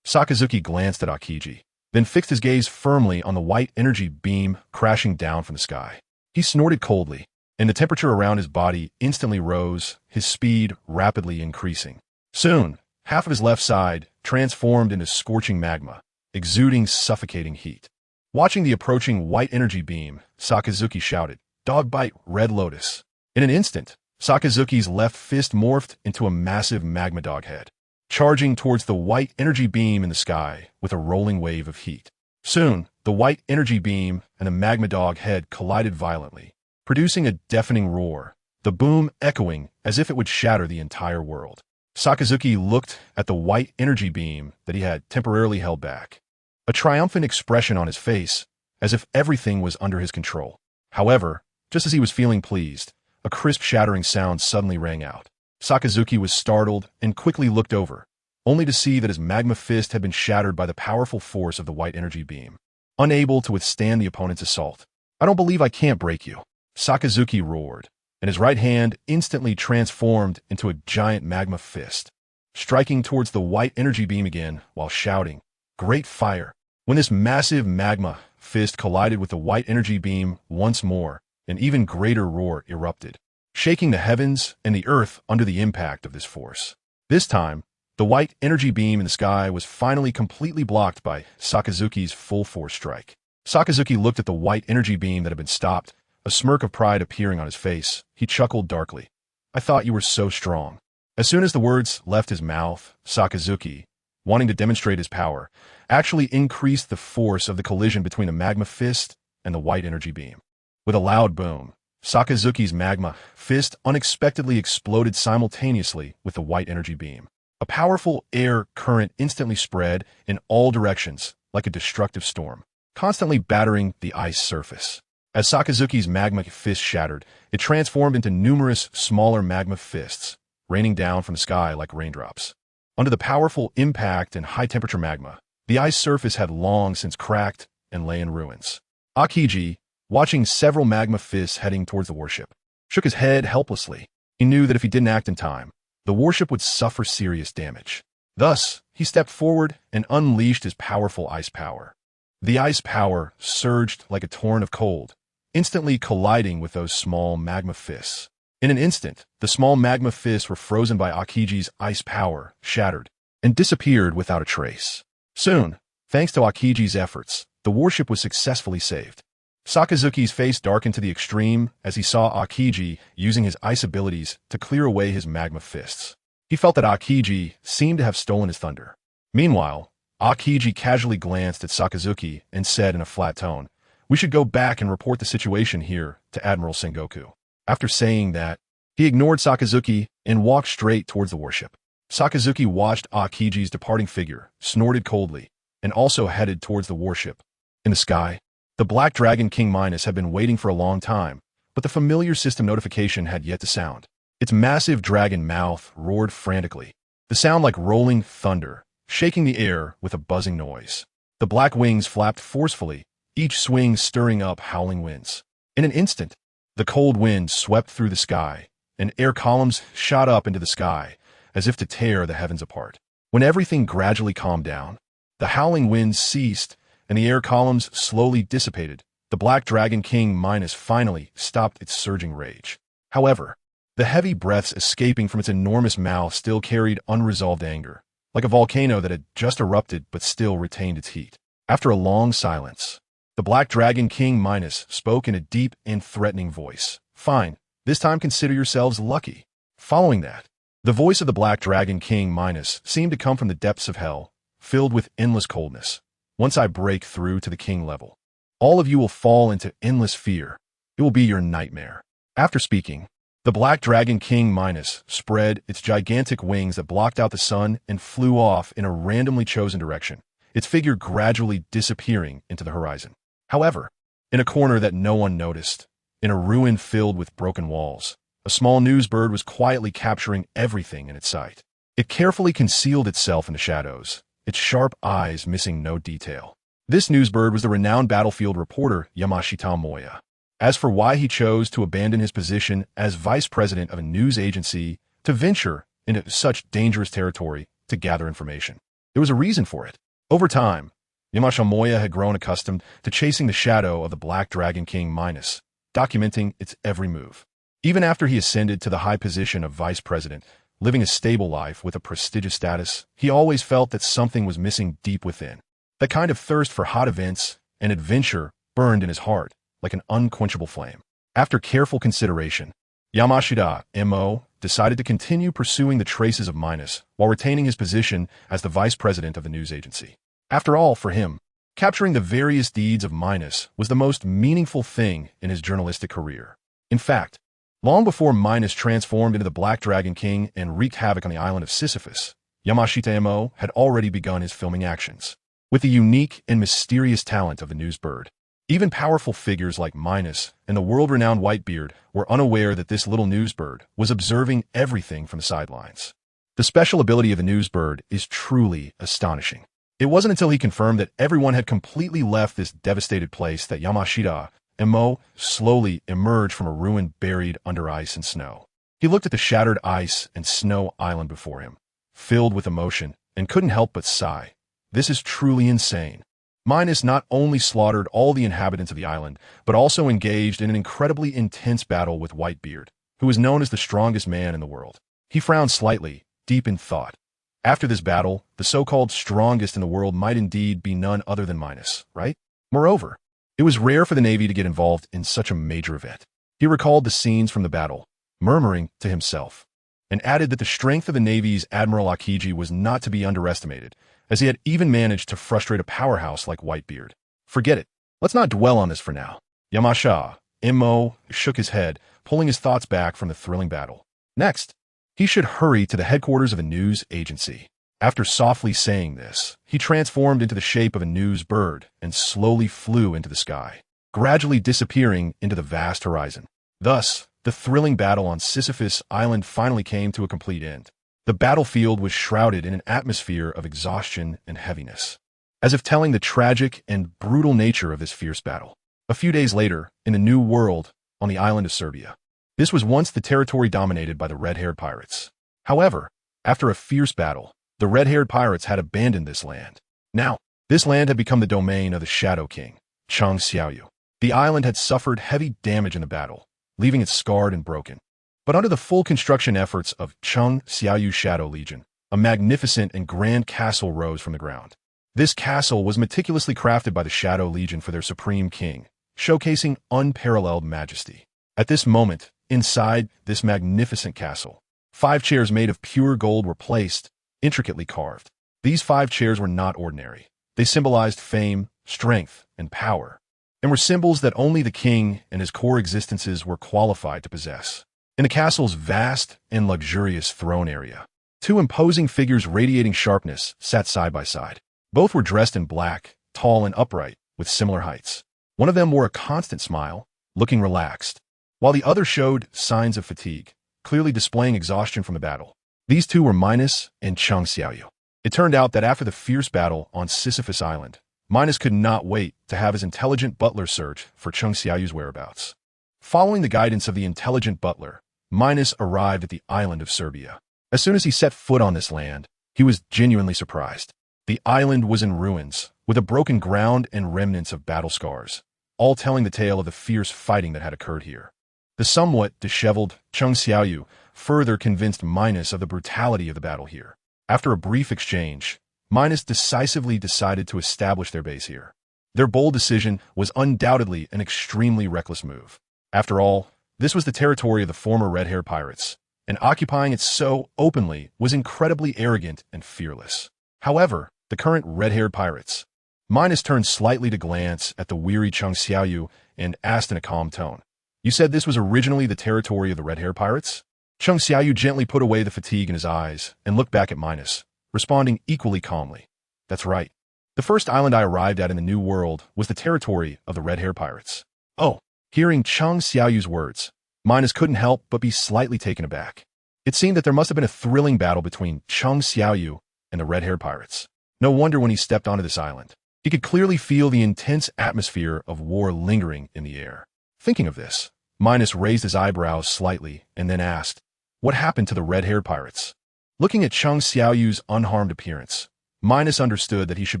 Sakazuki glanced at Akiji, then fixed his gaze firmly on the white energy beam crashing down from the sky. He snorted coldly. and the temperature around his body instantly rose, his speed rapidly increasing. Soon, half of his left side transformed into scorching magma, exuding suffocating heat. Watching the approaching white energy beam, Sakazuki shouted, "Dog bite, Red Lotus." In an instant, Sakazuki's left fist morphed into a massive magma dog head, charging towards the white energy beam in the sky with a rolling wave of heat. Soon, the white energy beam and the magma dog head collided violently, producing a deafening roar, the boom echoing as if it would shatter the entire world. Sakazuki looked at the white energy beam that he had temporarily held back, a triumphant expression on his face, as if everything was under his control. However, just as he was feeling pleased, a crisp shattering sound suddenly rang out. Sakazuki was startled and quickly looked over, only to see that his magma fist had been shattered by the powerful force of the white energy beam. Unable to withstand the opponent's assault, "I don't believe I can't break you," Sakazuki roared, and his right hand instantly transformed into a giant magma fist, striking towards the white energy beam again while shouting, "Great fire!" When this massive magma fist collided with the white energy beam once more, an even greater roar erupted, shaking the heavens and the earth under the impact of this force. This time, the white energy beam in the sky was finally completely blocked by Sakazuki's full-force strike. Sakazuki looked at the white energy beam that had been stopped, a smirk of pride appearing on his face. He chuckled darkly. "I thought you were so strong." As soon as the words left his mouth, Sakazuki, wanting to demonstrate his power, actually increased the force of the collision between the magma fist and the white energy beam. With a loud boom, Sakazuki's magma fist unexpectedly exploded simultaneously with the white energy beam. A powerful air current instantly spread in all directions like a destructive storm, constantly battering the ice surface. As Sakazuki's magma fist shattered, it transformed into numerous smaller magma fists, raining down from the sky like raindrops. Under the powerful impact and high-temperature magma, the ice surface had long since cracked and lay in ruins. Akiji, watching several magma fists heading towards the warship, shook his head helplessly. He knew that if he didn't act in time, the warship would suffer serious damage. Thus, he stepped forward and unleashed his powerful ice power. The ice power surged like a torrent of cold, instantly colliding with those small magma fists. In an instant, the small magma fists were frozen by Akiji's ice power, shattered, and disappeared without a trace. Soon, thanks to Akiji's efforts, the warship was successfully saved. Sakazuki's face darkened to the extreme as he saw Akiji using his ice abilities to clear away his magma fists. He felt that Akiji seemed to have stolen his thunder. Meanwhile, Akiji casually glanced at Sakazuki and said in a flat tone, "We should go back and report the situation here to Admiral Sengoku." After saying that, he ignored Sakazuki and walked straight towards the warship. Sakazuki watched Akiji's departing figure, snorted coldly, and also headed towards the warship. In the sky, the Black Dragon King Minos had been waiting for a long time, but the familiar system notification had yet to sound. Its massive dragon mouth roared frantically, the sound like rolling thunder, shaking the air with a buzzing noise. The black wings flapped forcefully, each swing stirring up howling winds. In an instant, the cold wind swept through the sky, and air columns shot up into the sky, as if to tear the heavens apart. When everything gradually calmed down, the howling winds ceased, and the air columns slowly dissipated. The Black Dragon King Minos finally stopped its surging rage. However, the heavy breaths escaping from its enormous mouth still carried unresolved anger, like a volcano that had just erupted but still retained its heat. After a long silence, the Black Dragon King Minos spoke in a deep and threatening voice. "Fine, this time consider yourselves lucky." Following that, the voice of the Black Dragon King Minos seemed to come from the depths of hell, filled with endless coldness. "Once I break through to the king level, all of you will fall into endless fear. It will be your nightmare." After speaking, the Black Dragon King Minos spread its gigantic wings that blocked out the sun and flew off in a randomly chosen direction, its figure gradually disappearing into the horizon. However, in a corner that no one noticed, in a ruin filled with broken walls, a small newsbird was quietly capturing everything in its sight. It carefully concealed itself in the shadows, its sharp eyes missing no detail. This newsbird was the renowned battlefield reporter Yamashita Moya. As for why he chose to abandon his position as vice president of a news agency to venture into such dangerous territory to gather information, there was a reason for it. Over time, Yamashita Moya had grown accustomed to chasing the shadow of the Black Dragon King Minos, documenting its every move. Even after he ascended to the high position of vice president, living a stable life with a prestigious status, he always felt that something was missing deep within. That kind of thirst for hot events and adventure burned in his heart like an unquenchable flame. After careful consideration, Yamashita M.O. decided to continue pursuing the traces of Minos while retaining his position as the vice president of the news agency. After all, for him, capturing the various deeds of Minos was the most meaningful thing in his journalistic career. In fact, long before Minos transformed into the Black Dragon King and wreaked havoc on the island of Sisyphus, Yamashita M.O. had already begun his filming actions. With the unique and mysterious talent of the news bird, even powerful figures like Minos and the world-renowned Whitebeard were unaware that this little news bird was observing everything from the sidelines. The special ability of the news bird is truly astonishing. It wasn't until he confirmed that everyone had completely left this devastated place that Yamashita M.O. slowly emerged from a ruin buried under ice and snow. He looked at the shattered ice and snow island before him, filled with emotion, and couldn't help but sigh. This is truly insane. Minos not only slaughtered all the inhabitants of the island, but also engaged in an incredibly intense battle with Whitebeard, who was known as the strongest man in the world. He frowned slightly, deep in thought. After this battle, the so-called strongest in the world might indeed be none other than Minos, right? Moreover, it was rare for the Navy to get involved in such a major event. He recalled the scenes from the battle, murmuring to himself, and added that the strength of the Navy's Admiral Akiji was not to be underestimated, as he had even managed to frustrate a powerhouse like Whitebeard. Forget it. Let's not dwell on this for now. Yamashita M.O. shook his head, pulling his thoughts back from the thrilling battle. Next, he should hurry to the headquarters of a news agency. After softly saying this, he transformed into the shape of a news bird and slowly flew into the sky, gradually disappearing into the vast horizon. Thus, the thrilling battle on Sisyphus Island finally came to a complete end. The battlefield was shrouded in an atmosphere of exhaustion and heaviness, as if telling the tragic and brutal nature of this fierce battle. A few days later, in a new world on the island of Serbia. This was once the territory dominated by the red-haired pirates. However, after a fierce battle, the red-haired pirates had abandoned this land. Now, this land had become the domain of the Shadow King, Chung Xiaoyu. The island had suffered heavy damage in the battle, leaving it scarred and broken. But under the full construction efforts of Chung Xiaoyu's Shadow Legion, a magnificent and grand castle rose from the ground. This castle was meticulously crafted by the Shadow Legion for their supreme king, showcasing unparalleled majesty. At this moment, inside this magnificent castle, 5 chairs made of pure gold were placed, intricately carved. These 5 chairs were not ordinary. They symbolized fame, strength, and power, and were symbols that only the king and his core existences were qualified to possess. In the castle's vast and luxurious throne area, 2 imposing figures radiating sharpness sat side by side. Both were dressed in black, tall and upright, with similar heights. One of them wore a constant smile, looking relaxed, while the other showed signs of fatigue, clearly displaying exhaustion from the battle. These 2 were Minos and Chung Xiaoyu. It turned out that after the fierce battle on Sisyphus Island, Minos could not wait to have his intelligent butler search for Chung Xiaoyu's whereabouts. Following the guidance of the intelligent butler, Minos arrived at the island of Serbia. As soon as he set foot on this land, he was genuinely surprised. The island was in ruins, with a broken ground and remnants of battle scars, all telling the tale of the fierce fighting that had occurred here. The somewhat disheveled Chung Xiaoyu further convinced Minos of the brutality of the battle here. After a brief exchange, Minos decisively decided to establish their base here. Their bold decision was undoubtedly an extremely reckless move. After all, this was the territory of the former red-haired pirates, and occupying it so openly was incredibly arrogant and fearless. However, the current red-haired pirates. Minos turned slightly to glance at the weary Chung Xiaoyu and asked in a calm tone, "You said this was originally the territory of the red-haired pirates?" Chung Xiaoyu gently put away the fatigue in his eyes and looked back at Minos, responding equally calmly. "That's right. The first island I arrived at in the New World was the territory of the red-haired pirates." Oh, hearing Chung Xiaoyu's words, Minos couldn't help but be slightly taken aback. It seemed that there must have been a thrilling battle between Chung Xiaoyu and the red-haired pirates. No wonder when he stepped onto this island, he could clearly feel the intense atmosphere of war lingering in the air. Thinking of this, Minos raised his eyebrows slightly and then asked, "What happened to the red-haired pirates?" Looking at Chung Xiaoyu's unharmed appearance, Minos understood that he should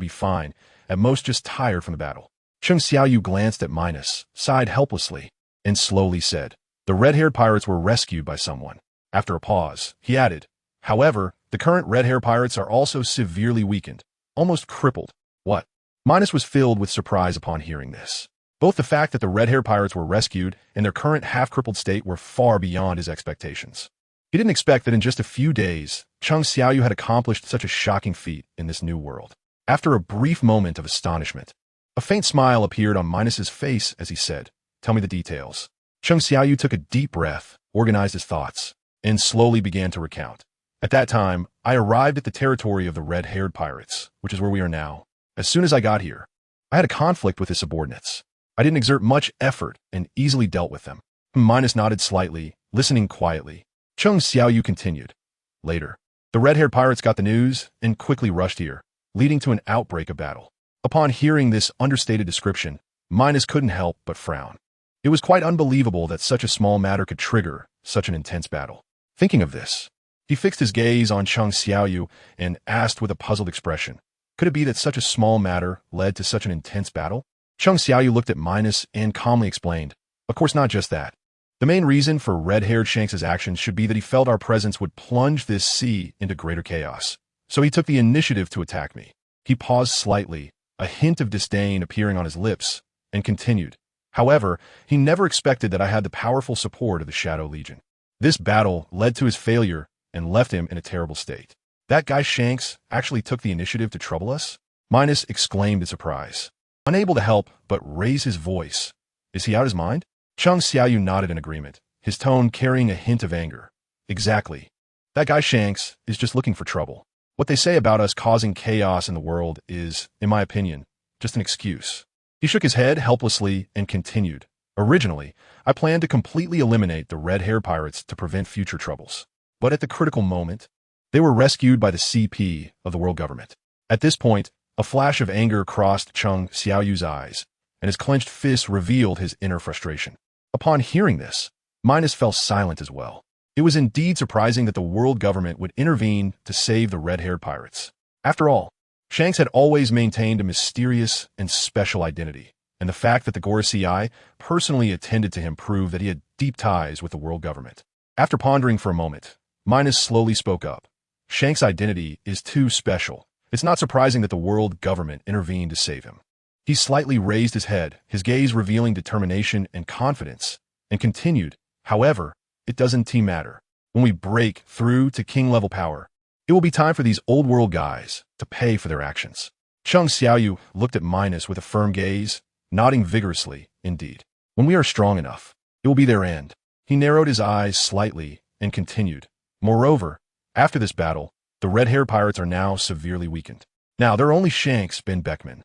be fine, at most just tired from the battle. Chung Xiaoyu glanced at Minos, sighed helplessly, and slowly said, "The red-haired pirates were rescued by someone." After a pause, he added, "However, the current red-haired pirates are also severely weakened, almost crippled." What? Minos was filled with surprise upon hearing this. Both the fact that the red-haired pirates were rescued and their current half-crippled state were far beyond his expectations. He didn't expect that in just a few days, Cheng Xiaoyu had accomplished such a shocking feat in this new world. After a brief moment of astonishment, a faint smile appeared on Minos's face as he said, "Tell me the details." Cheng Xiaoyu took a deep breath, organized his thoughts, and slowly began to recount. At that time, I arrived at the territory of the red-haired pirates, which is where we are now. As soon as I got here, I had a conflict with his subordinates. I didn't exert much effort and easily dealt with them. Minos nodded slightly, listening quietly. Cheng Xiaoyu continued. Later, the red-haired pirates got the news and quickly rushed here, leading to an outbreak of battle. Upon hearing this understated description, Minos couldn't help but frown. It was quite unbelievable that such a small matter could trigger such an intense battle. Thinking of this, he fixed his gaze on Cheng Xiaoyu and asked with a puzzled expression, "Could it be that such a small matter led to such an intense battle?" Cheng Xiaoyu looked at Minos and calmly explained, "Of course not just that. The main reason for red-haired Shanks' actions should be that he felt our presence would plunge this sea into greater chaos. So he took the initiative to attack me." He paused slightly, a hint of disdain appearing on his lips, and continued, "However, he never expected that I had the powerful support of the Shadow Legion. This battle led to his failure and left him in a terrible state." "That guy Shanks actually took the initiative to trouble us?" Minos exclaimed in surprise, unable to help but raise his voice. "Is he out of his mind?" Cheng Xiaoyu nodded in agreement, his tone carrying a hint of anger. "Exactly. That guy Shanks is just looking for trouble. What they say about us causing chaos in the world is, in my opinion, just an excuse." He shook his head helplessly and continued, "Originally, I planned to completely eliminate the red-haired pirates to prevent future troubles. But at the critical moment, they were rescued by the CP of the world government." At this point, a flash of anger crossed Cheng Xiaoyu's eyes, and his clenched fist revealed his inner frustration. Upon hearing this, Minos fell silent as well. It was indeed surprising that the world government would intervene to save the red-haired pirates. After all, Shanks had always maintained a mysterious and special identity, and the fact that the Gorosei personally attended to him proved that he had deep ties with the world government. After pondering for a moment, Minos slowly spoke up. "Shanks' identity is too special. It's not surprising that the world government intervened to save him." He slightly raised his head, his gaze revealing determination and confidence, and continued, "However, it doesn't matter. When we break through to king-level power, it will be time for these old-world guys to pay for their actions." Cheng Xiaoyu looked at Minos with a firm gaze, nodding vigorously, "Indeed. When we are strong enough, it will be their end." He narrowed his eyes slightly and continued, "Moreover, after this battle, the red-haired pirates are now severely weakened. Now there are only Shanks Ben Beckman,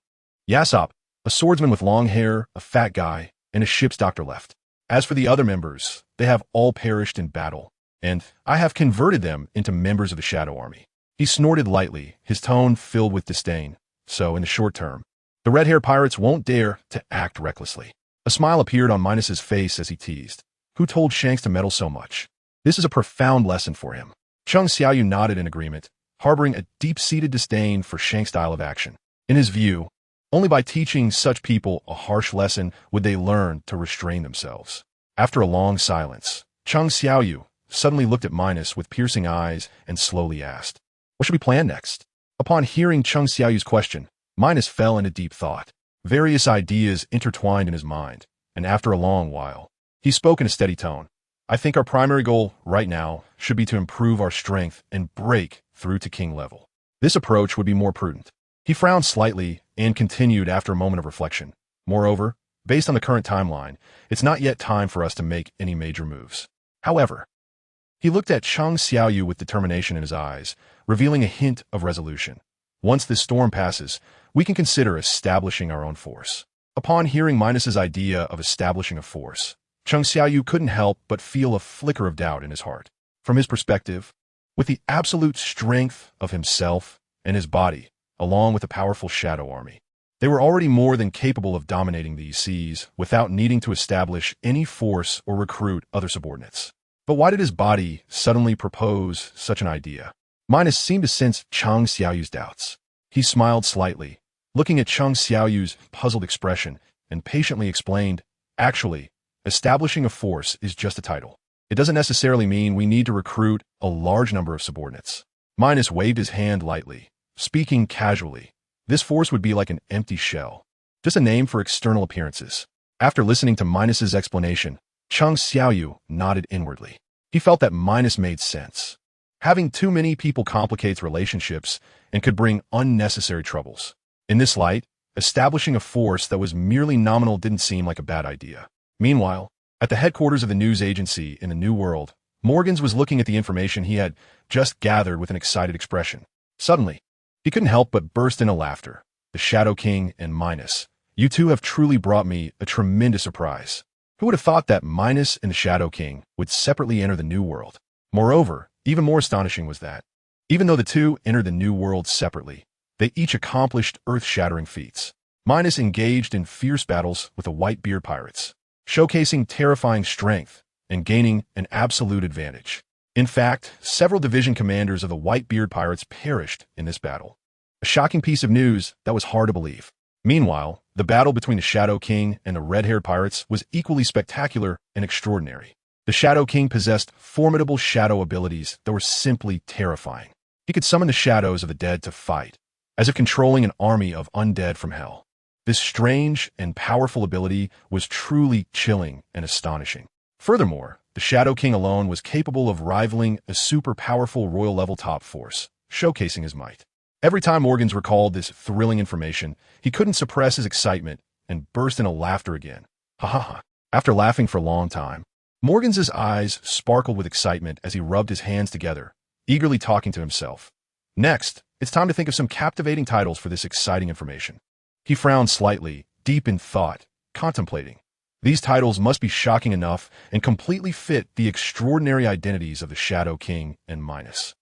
Yasop, a swordsman with long hair, a fat guy, and a ship's doctor left. As for the other members, they have all perished in battle, and I have converted them into members of the Shadow Army." He snorted lightly, his tone filled with disdain. "So, in the short term, the red-haired pirates won't dare to act recklessly." A smile appeared on Minos's face as he teased, "Who told Shanks to meddle so much? This is a profound lesson for him." Cheng Xiaoyu nodded in agreement, harboring a deep-seated disdain for Shanks' style of action. In his view, only by teaching such people a harsh lesson would they learn to restrain themselves. After a long silence, Cheng Xiaoyu suddenly looked at Minos with piercing eyes and slowly asked, "What should we plan next?" Upon hearing Cheng Xiaoyu's question, Minos fell into deep thought. Various ideas intertwined in his mind, and after a long while, he spoke in a steady tone. "I think our primary goal right now should be to improve our strength and break through to king level. This approach would be more prudent." He frowned slightly and continued after a moment of reflection. "Moreover, based on the current timeline, it's not yet time for us to make any major moves. However," he looked at Cheng Xiaoyu with determination in his eyes, revealing a hint of resolution. "Once this storm passes, we can consider establishing our own force." Upon hearing Minos's idea of establishing a force, Cheng Xiaoyu couldn't help but feel a flicker of doubt in his heart. From his perspective, with the absolute strength of himself and his body, along with a powerful shadow army, they were already more than capable of dominating these seas without needing to establish any force or recruit other subordinates. But why did his body suddenly propose such an idea? Minos seemed to sense Cheng Xiaoyu's doubts. He smiled slightly, looking at Cheng Xiaoyu's puzzled expression, and patiently explained, "Actually, establishing a force is just a title. It doesn't necessarily mean we need to recruit a large number of subordinates. Minos waved his hand lightly, speaking casually. This force would be like an empty shell, just a name for external appearances. After listening to Minos's explanation, Chung Xiaoyu nodded inwardly. He felt that Minos made sense. Having too many people complicates relationships and could bring unnecessary troubles. In this light, establishing a force that was merely nominal didn't seem like a bad idea. Meanwhile, at the headquarters of the news agency in the New World, Morgans was looking at the information he had just gathered with an excited expression. Suddenly, he couldn't help but burst into laughter. The Shadow King and Minos. You two have truly brought me a tremendous surprise. Who would have thought that Minos and the Shadow King would separately enter the New World? Moreover, even more astonishing was that, even though the two entered the New World separately, they each accomplished earth-shattering feats. Minos engaged in fierce battles with the Whitebeard pirates, showcasing terrifying strength and gaining an absolute advantage. In fact, several division commanders of the Whitebeard pirates perished in this battle. A shocking piece of news that was hard to believe. Meanwhile, the battle between the Shadow King and the red-haired pirates was equally spectacular and extraordinary. The Shadow King possessed formidable shadow abilities that were simply terrifying. He could summon the shadows of the dead to fight, as if controlling an army of undead from hell. This strange and powerful ability was truly chilling and astonishing. Furthermore, the Shadow King alone was capable of rivaling a super-powerful royal-level top force, showcasing his might. Every time Morgans recalled this thrilling information, he couldn't suppress his excitement and burst into laughter again. Ha ha ha. After laughing for a long time, Morgans' eyes sparkled with excitement as he rubbed his hands together, eagerly talking to himself. Next, it's time to think of some captivating titles for this exciting information. He frowned slightly, deep in thought, contemplating. These titles must be shocking enough and completely fit the extraordinary identities of the Shadow King and Minos.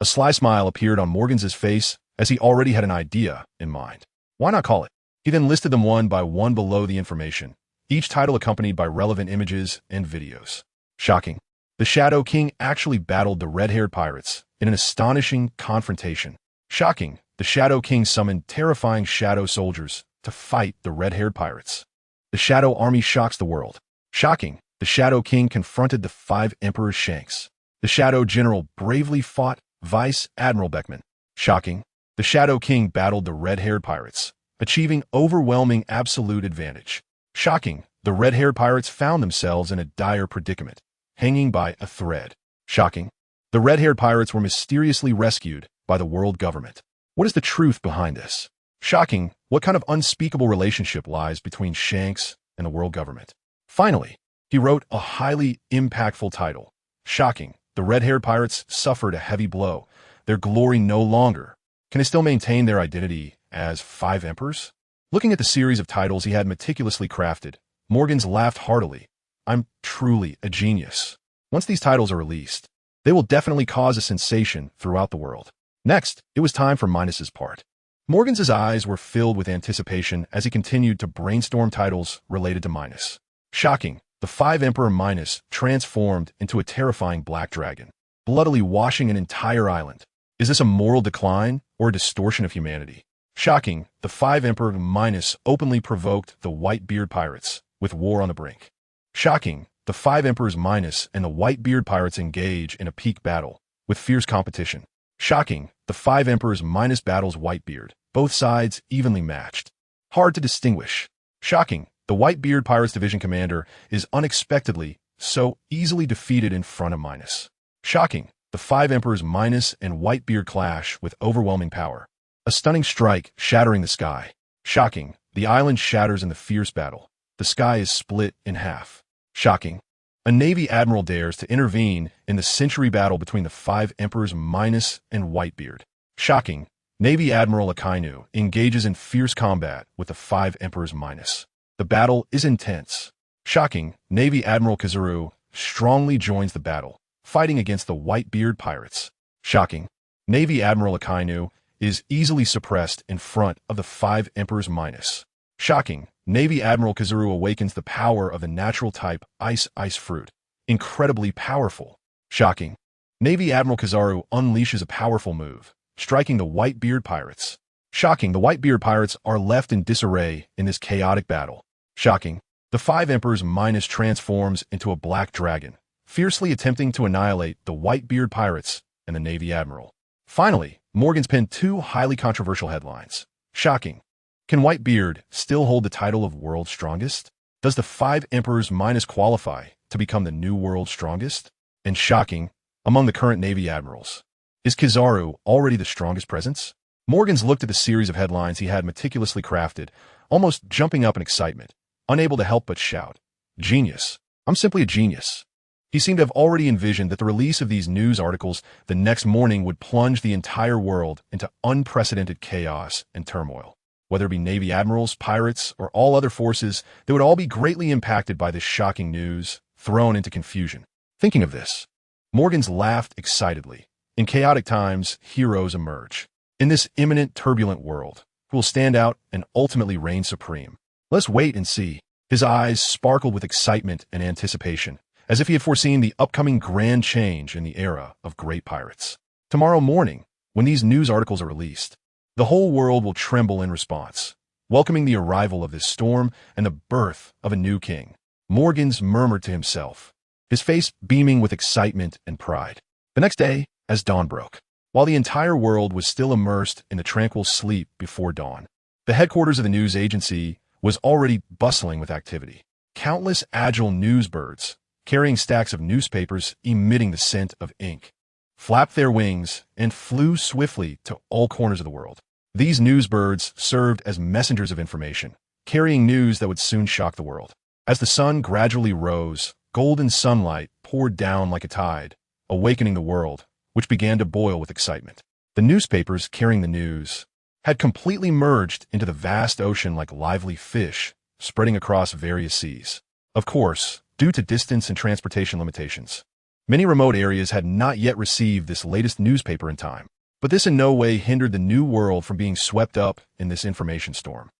A sly smile appeared on Morgans' face as he already had an idea in mind. Why not call it? He then listed them one by one below the information, each title accompanied by relevant images and videos. Shocking. The Shadow King actually battled the red-haired pirates in an astonishing confrontation. Shocking. The Shadow King summoned terrifying shadow soldiers to fight the red-haired pirates. The Shadow Army shocks the world. Shocking. The Shadow King confronted the 5 Emperors Shanks. The Shadow General bravely fought Vice Admiral Beckman. Shocking. The Shadow King battled the red-haired pirates, achieving overwhelming absolute advantage. Shocking. The red-haired pirates found themselves in a dire predicament, hanging by a thread. Shocking. The red-haired pirates were mysteriously rescued by the world government. What is the truth behind this? Shocking. What kind of unspeakable relationship lies between Shanks and the world government? Finally, he wrote a highly impactful title. Shocking. The red-haired pirates suffered a heavy blow. Their glory no longer. Can they still maintain their identity as 5 emperors? Looking at the series of titles he had meticulously crafted, Morgans laughed heartily. I'm truly a genius. Once these titles are released, they will definitely cause a sensation throughout the world. Next, it was time for Minos' part. Morgans' eyes were filled with anticipation as he continued to brainstorm titles related to Minos. Shocking. The 5 Emperor Minos transformed into a terrifying black dragon, bloodily washing an entire island. Is this a moral decline or a distortion of humanity? Shocking. The 5 Emperor Minos openly provoked the Whitebeard pirates, with war on the brink. Shocking. The 5 Emperors Minos and the Whitebeard pirates engage in a peak battle, with fierce competition. Shocking. The 5 Emperors Minos battles Whitebeard, both sides evenly matched. Hard to distinguish. Shocking. The Whitebeard Pirates Division commander is unexpectedly so easily defeated in front of Minos. Shocking. The 5 Emperors Minos and Whitebeard clash with overwhelming power. A stunning strike shattering the sky. Shocking. The island shatters in the fierce battle. The sky is split in half. Shocking. A Navy admiral dares to intervene in the century battle between the 5 Emperors Minos and Whitebeard. Shocking. Navy Admiral Akainu engages in fierce combat with the 5 Emperors Minos. The battle is intense. Shocking. Navy Admiral Kazuru strongly joins the battle, fighting against the Whitebeard pirates. Shocking. Navy Admiral Akainu is easily suppressed in front of the 5 Emperors Minos. Shocking. Navy Admiral Kazuru awakens the power of the natural type Ice Fruit. Incredibly powerful. Shocking. Navy Admiral Kazaru unleashes a powerful move, striking the Whitebeard pirates. Shocking. The Whitebeard pirates are left in disarray in this chaotic battle. Shocking. The five emperors Minos transforms into a black dragon, fiercely attempting to annihilate the Whitebeard pirates and the Navy admiral. Finally, Morgan's penned two highly controversial headlines. Shocking. Can Whitebeard still hold the title of world's strongest? Does the five emperors Minos qualify to become the new world's strongest? And shocking, among the current Navy admirals, is Kizaru already the strongest presence? Morgan's looked at the series of headlines he had meticulously crafted, almost jumping up in excitement, unable to help but shout, "Genius! I'm simply a genius!" He seemed to have already envisioned that the release of these news articles the next morning would plunge the entire world into unprecedented chaos and turmoil. Whether it be Navy admirals, pirates, or all other forces, they would all be greatly impacted by this shocking news, thrown into confusion. Thinking of this, Morgan's laughed excitedly. In chaotic times, heroes emerge. In this imminent, turbulent world, who will stand out and ultimately reign supreme? Let's wait and see. His eyes sparkled with excitement and anticipation, as if he had foreseen the upcoming grand change in the era of great pirates. Tomorrow morning, when these news articles are released, the whole world will tremble in response, welcoming the arrival of this storm and the birth of a new king. Morgan's murmured to himself, his face beaming with excitement and pride. The next day, as dawn broke, while the entire world was still immersed in the tranquil sleep before dawn, the headquarters of the news agency was already bustling with activity. Countless agile newsbirds, carrying stacks of newspapers emitting the scent of ink, flapped their wings and flew swiftly to all corners of the world. These newsbirds served as messengers of information, carrying news that would soon shock the world. As the sun gradually rose, golden sunlight poured down like a tide, awakening the world, which began to boil with excitement. The newspapers carrying the news had completely merged into the vast ocean like lively fish, spreading across various seas. Of course, due to distance and transportation limitations, many remote areas had not yet received this latest newspaper in time, but this in no way hindered the new world from being swept up in this information storm.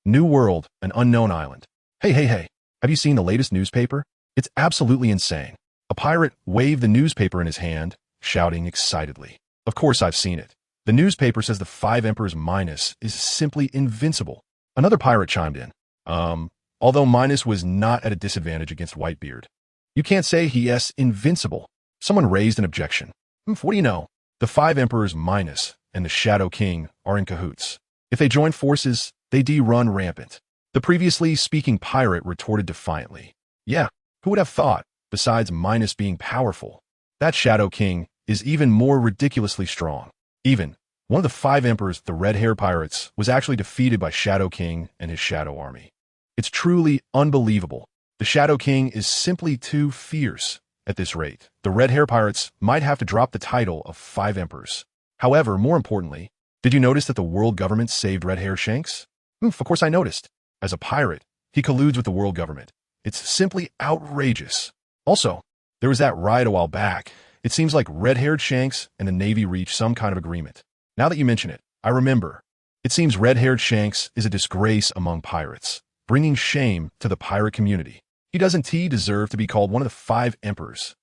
New world, an unknown island. Hey, have you seen the latest newspaper? It's absolutely insane. A pirate waved the newspaper in his hand, shouting excitedly. Of course I've seen it. The newspaper says the five emperors Minos is simply invincible. Another pirate chimed in. Although Minos was not at a disadvantage against Whitebeard. You can't say he is invincible. Someone raised an objection. What do you know? The five emperors Minos and the Shadow King are in cahoots. If they join forces, they'd run rampant. The previously speaking pirate retorted defiantly. Yeah, who would have thought, besides Minos being powerful, that Shadow King is even more ridiculously strong. Even one of the five emperors, the red-haired pirates, was actually defeated by Shadow King and his Shadow Army. It's truly unbelievable. The Shadow King is simply too fierce. At this rate, the red-haired pirates might have to drop the title of five emperors. However, more importantly, did you notice that the world government saved red-haired Shanks? Of course I noticed. As a pirate, he colludes with the world government. It's simply outrageous. Also, there was that riot a while back. It seems like red-haired Shanks and the Navy reached some kind of agreement. Now that you mention it, I remember. It seems red-haired Shanks is a disgrace among pirates, bringing shame to the pirate community. He doesn't deserve to be called one of the five emperors.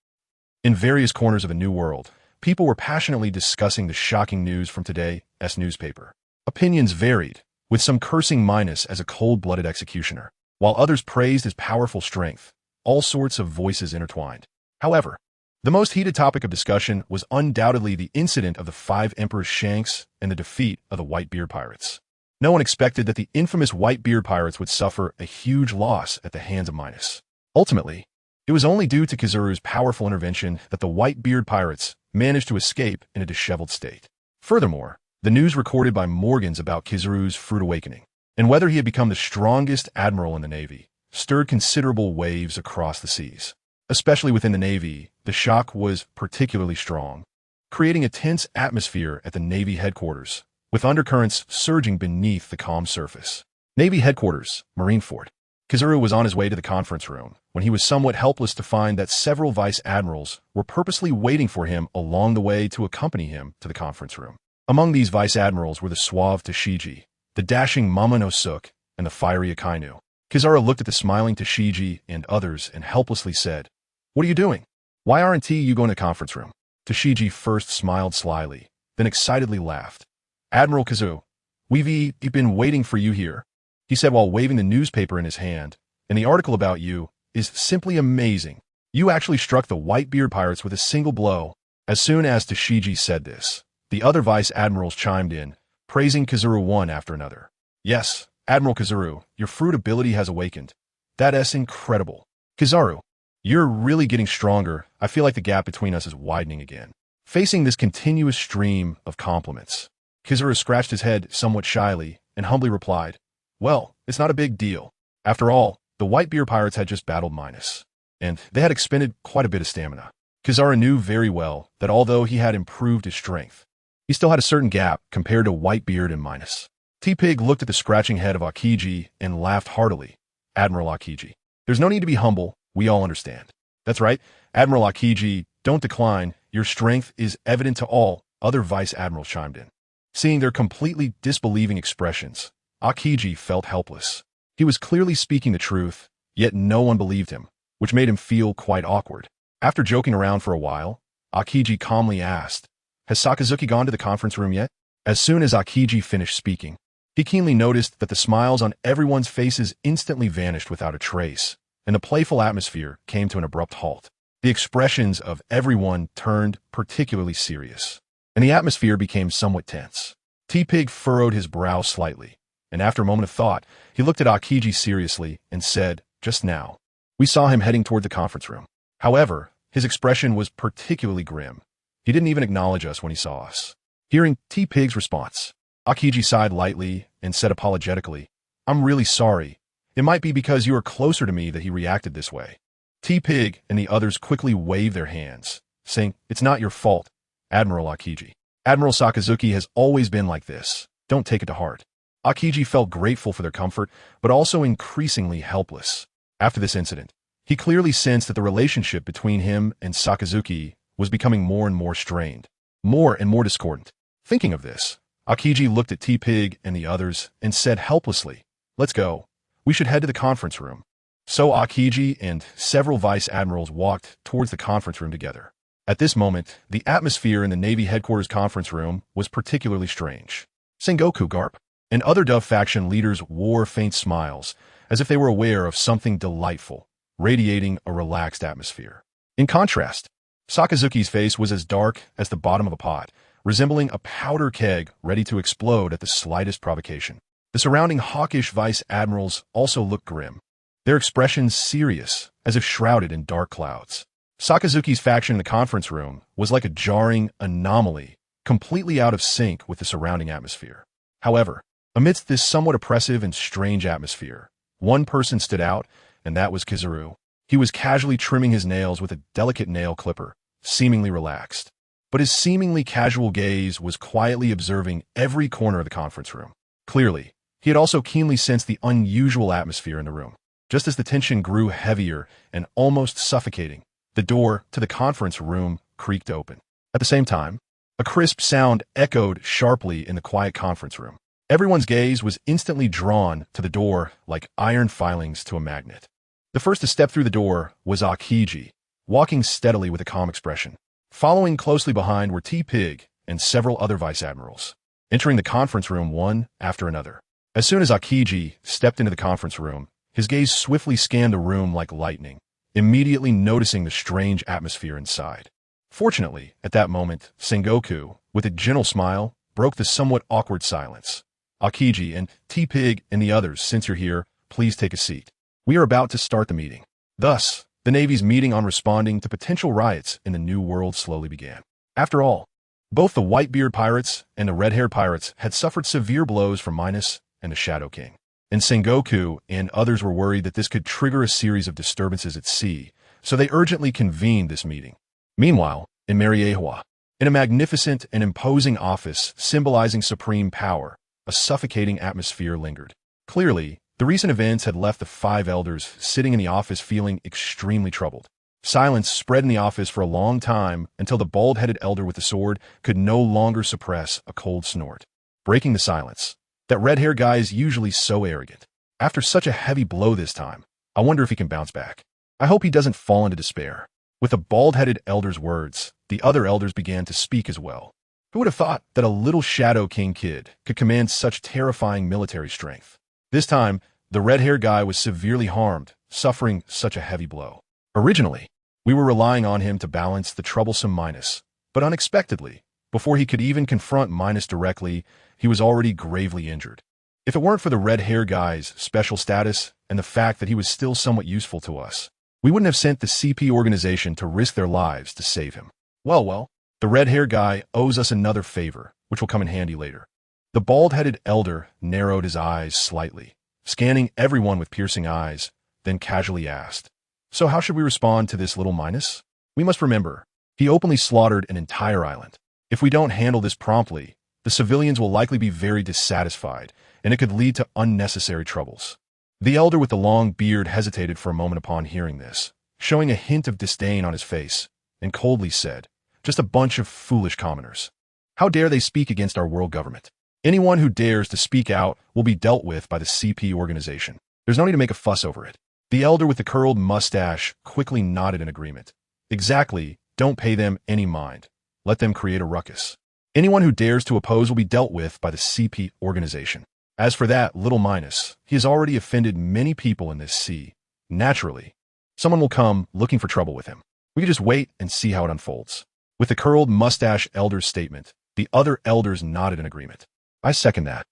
In various corners of a new world, people were passionately discussing the shocking news from today's newspaper. Opinions varied, with some cursing Minos as a cold-blooded executioner, while others praised his powerful strength. All sorts of voices intertwined. However, the most heated topic of discussion was undoubtedly the incident of the five emperors Shanks and the defeat of the Whitebeard pirates. No one expected that the infamous Whitebeard pirates would suffer a huge loss at the hands of Minos. Ultimately, it was only due to Kizaru's powerful intervention that the Whitebeard pirates managed to escape in a disheveled state. Furthermore, the news recorded by Morgan's about Kizaru's fruit awakening, and whether he had become the strongest admiral in the Navy, stirred considerable waves across the seas. Especially within the Navy, the shock was particularly strong, creating a tense atmosphere at the Navy headquarters, with undercurrents surging beneath the calm surface. Navy headquarters, Marineford. Kizaru was on his way to the conference room when he was somewhat helpless to find that several vice admirals were purposely waiting for him along the way to accompany him to the conference room. Among these vice admirals were the suave Tashiji, the dashing Momonosuke, and the fiery Akainu. Kizaru looked at the smiling Tashiji and others and helplessly said, "What are you doing? Why aren't you going to the conference room?" Tashiji first smiled slyly, then excitedly laughed. "Admiral Kizaru, we've been waiting for you here," he said while waving the newspaper in his hand, and the article about you is simply amazing. You actually struck the Whitebeard pirates with a single blow." As soon as Tashigi said this, the other vice admirals chimed in, praising Kazuru one after another. "Yes, Admiral Kazuru, your fruit ability has awakened. That's incredible. Kizaru, you're really getting stronger. I feel like the gap between us is widening again." Facing this continuous stream of compliments, Kizaru scratched his head somewhat shyly and humbly replied, "Well, it's not a big deal. After all, the Whitebeard pirates had just battled Minos, and they had expended quite a bit of stamina." Kizaru knew very well that although he had improved his strength, he still had a certain gap compared to Whitebeard and Minos. T-Pig looked at the scratching head of Aokiji and laughed heartily. "Admiral Aokiji, there's no need to be humble. We all understand." "That's right, Admiral Aokiji, don't decline. Your strength is evident to all," other vice admirals chimed in. Seeing their completely disbelieving expressions, Aokiji felt helpless. He was clearly speaking the truth, yet no one believed him, which made him feel quite awkward. After joking around for a while, Aokiji calmly asked, "Has Sakazuki gone to the conference room yet?" As soon as Aokiji finished speaking, he keenly noticed that the smiles on everyone's faces instantly vanished without a trace, and the playful atmosphere came to an abrupt halt. The expressions of everyone turned particularly serious, and the atmosphere became somewhat tense. T-Pig furrowed his brow slightly, and after a moment of thought, he looked at Aokiji seriously and said, "Just now, we saw him heading toward the conference room. However, his expression was particularly grim. He didn't even acknowledge us when he saw us." Hearing T-Pig's response, Aokiji sighed lightly and said apologetically, "I'm really sorry. It might be because you are closer to me that he reacted this way." T-Pig and the others quickly waved their hands, saying, "It's not your fault, Admiral Aokiji. Admiral Sakazuki has always been like this. Don't take it to heart." Aokiji felt grateful for their comfort, but also increasingly helpless. After this incident, he clearly sensed that the relationship between him and Sakazuki was becoming more and more strained, more and more discordant. Thinking of this, Aokiji looked at T-Pig and the others and said helplessly, "Let's go. We should head to the conference room." So Aokiji and several vice admirals walked towards the conference room together. At this moment, the atmosphere in the Navy headquarters conference room was particularly strange. Sengoku Garp and other Dove faction leaders wore faint smiles, as if they were aware of something delightful, radiating a relaxed atmosphere. In contrast, Sakazuki's face was as dark as the bottom of a pot, resembling a powder keg ready to explode at the slightest provocation. The surrounding hawkish vice admirals also looked grim, their expressions serious, as if shrouded in dark clouds. Sakazuki's faction in the conference room was like a jarring anomaly, completely out of sync with the surrounding atmosphere. However, amidst this somewhat oppressive and strange atmosphere, one person stood out, and that was Kizaru. He was casually trimming his nails with a delicate nail clipper, seemingly relaxed. But his seemingly casual gaze was quietly observing every corner of the conference room. Clearly, he had also keenly sensed the unusual atmosphere in the room. Just as the tension grew heavier and almost suffocating, the door to the conference room creaked open. At the same time, a crisp sound echoed sharply in the quiet conference room. Everyone's gaze was instantly drawn to the door like iron filings to a magnet. The first to step through the door was Aokiji, walking steadily with a calm expression. Following closely behind were T-Pig and several other vice admirals, entering the conference room one after another. As soon as Aokiji stepped into the conference room, his gaze swiftly scanned the room like lightning, immediately noticing the strange atmosphere inside. Fortunately, at that moment, Sengoku, with a gentle smile, broke the somewhat awkward silence. "Aokiji and T-Pig and the others, since you're here, please take a seat. We are about to start the meeting." Thus, the Navy's meeting on responding to potential riots in the New World slowly began. After all, both the Whitebeard pirates and the red-haired pirates had suffered severe blows from Minos and the Shadow King, and Sengoku and others were worried that this could trigger a series of disturbances at sea, so they urgently convened this meeting. Meanwhile, in Mariewa, in a magnificent and imposing office symbolizing supreme power, a suffocating atmosphere lingered. Clearly, the recent events had left the five elders sitting in the office feeling extremely troubled. Silence spread in the office for a long time until the bald-headed elder with the sword could no longer suppress a cold snort. Breaking the silence, "That red-haired guy is usually so arrogant. After such a heavy blow this time, I wonder if he can bounce back. I hope he doesn't fall into despair." With the bald-headed elder's words, the other elders began to speak as well. Who would have thought that a little Shadow King kid could command such terrifying military strength? This time, the red-haired guy was severely harmed, suffering such a heavy blow. Originally, we were relying on him to balance the troublesome Minos, but unexpectedly, before he could even confront Minos directly, he was already gravely injured. If it weren't for the red-hair guy's special status and the fact that he was still somewhat useful to us, we wouldn't have sent the CP organization to risk their lives to save him. Well, the red-hair guy owes us another favor, which will come in handy later. The bald-headed elder narrowed his eyes slightly, scanning everyone with piercing eyes, then casually asked, "So how should we respond to this little Minos? We must remember, he openly slaughtered an entire island. If we don't handle this promptly, the civilians will likely be very dissatisfied, and it could lead to unnecessary troubles." The elder with the long beard hesitated for a moment upon hearing this, showing a hint of disdain on his face, and coldly said, "Just a bunch of foolish commoners. How dare they speak against our world government? Anyone who dares to speak out will be dealt with by the CP organization. There's no need to make a fuss over it." The elder with the curled mustache quickly nodded in agreement. "Exactly, don't pay them any mind. Let them create a ruckus. Anyone who dares to oppose will be dealt with by the CP organization. As for that little Minos, he has already offended many people in this sea. Naturally, someone will come looking for trouble with him. We can just wait and see how it unfolds." With the curled mustache elder's statement, the other elders nodded in agreement. "I second that."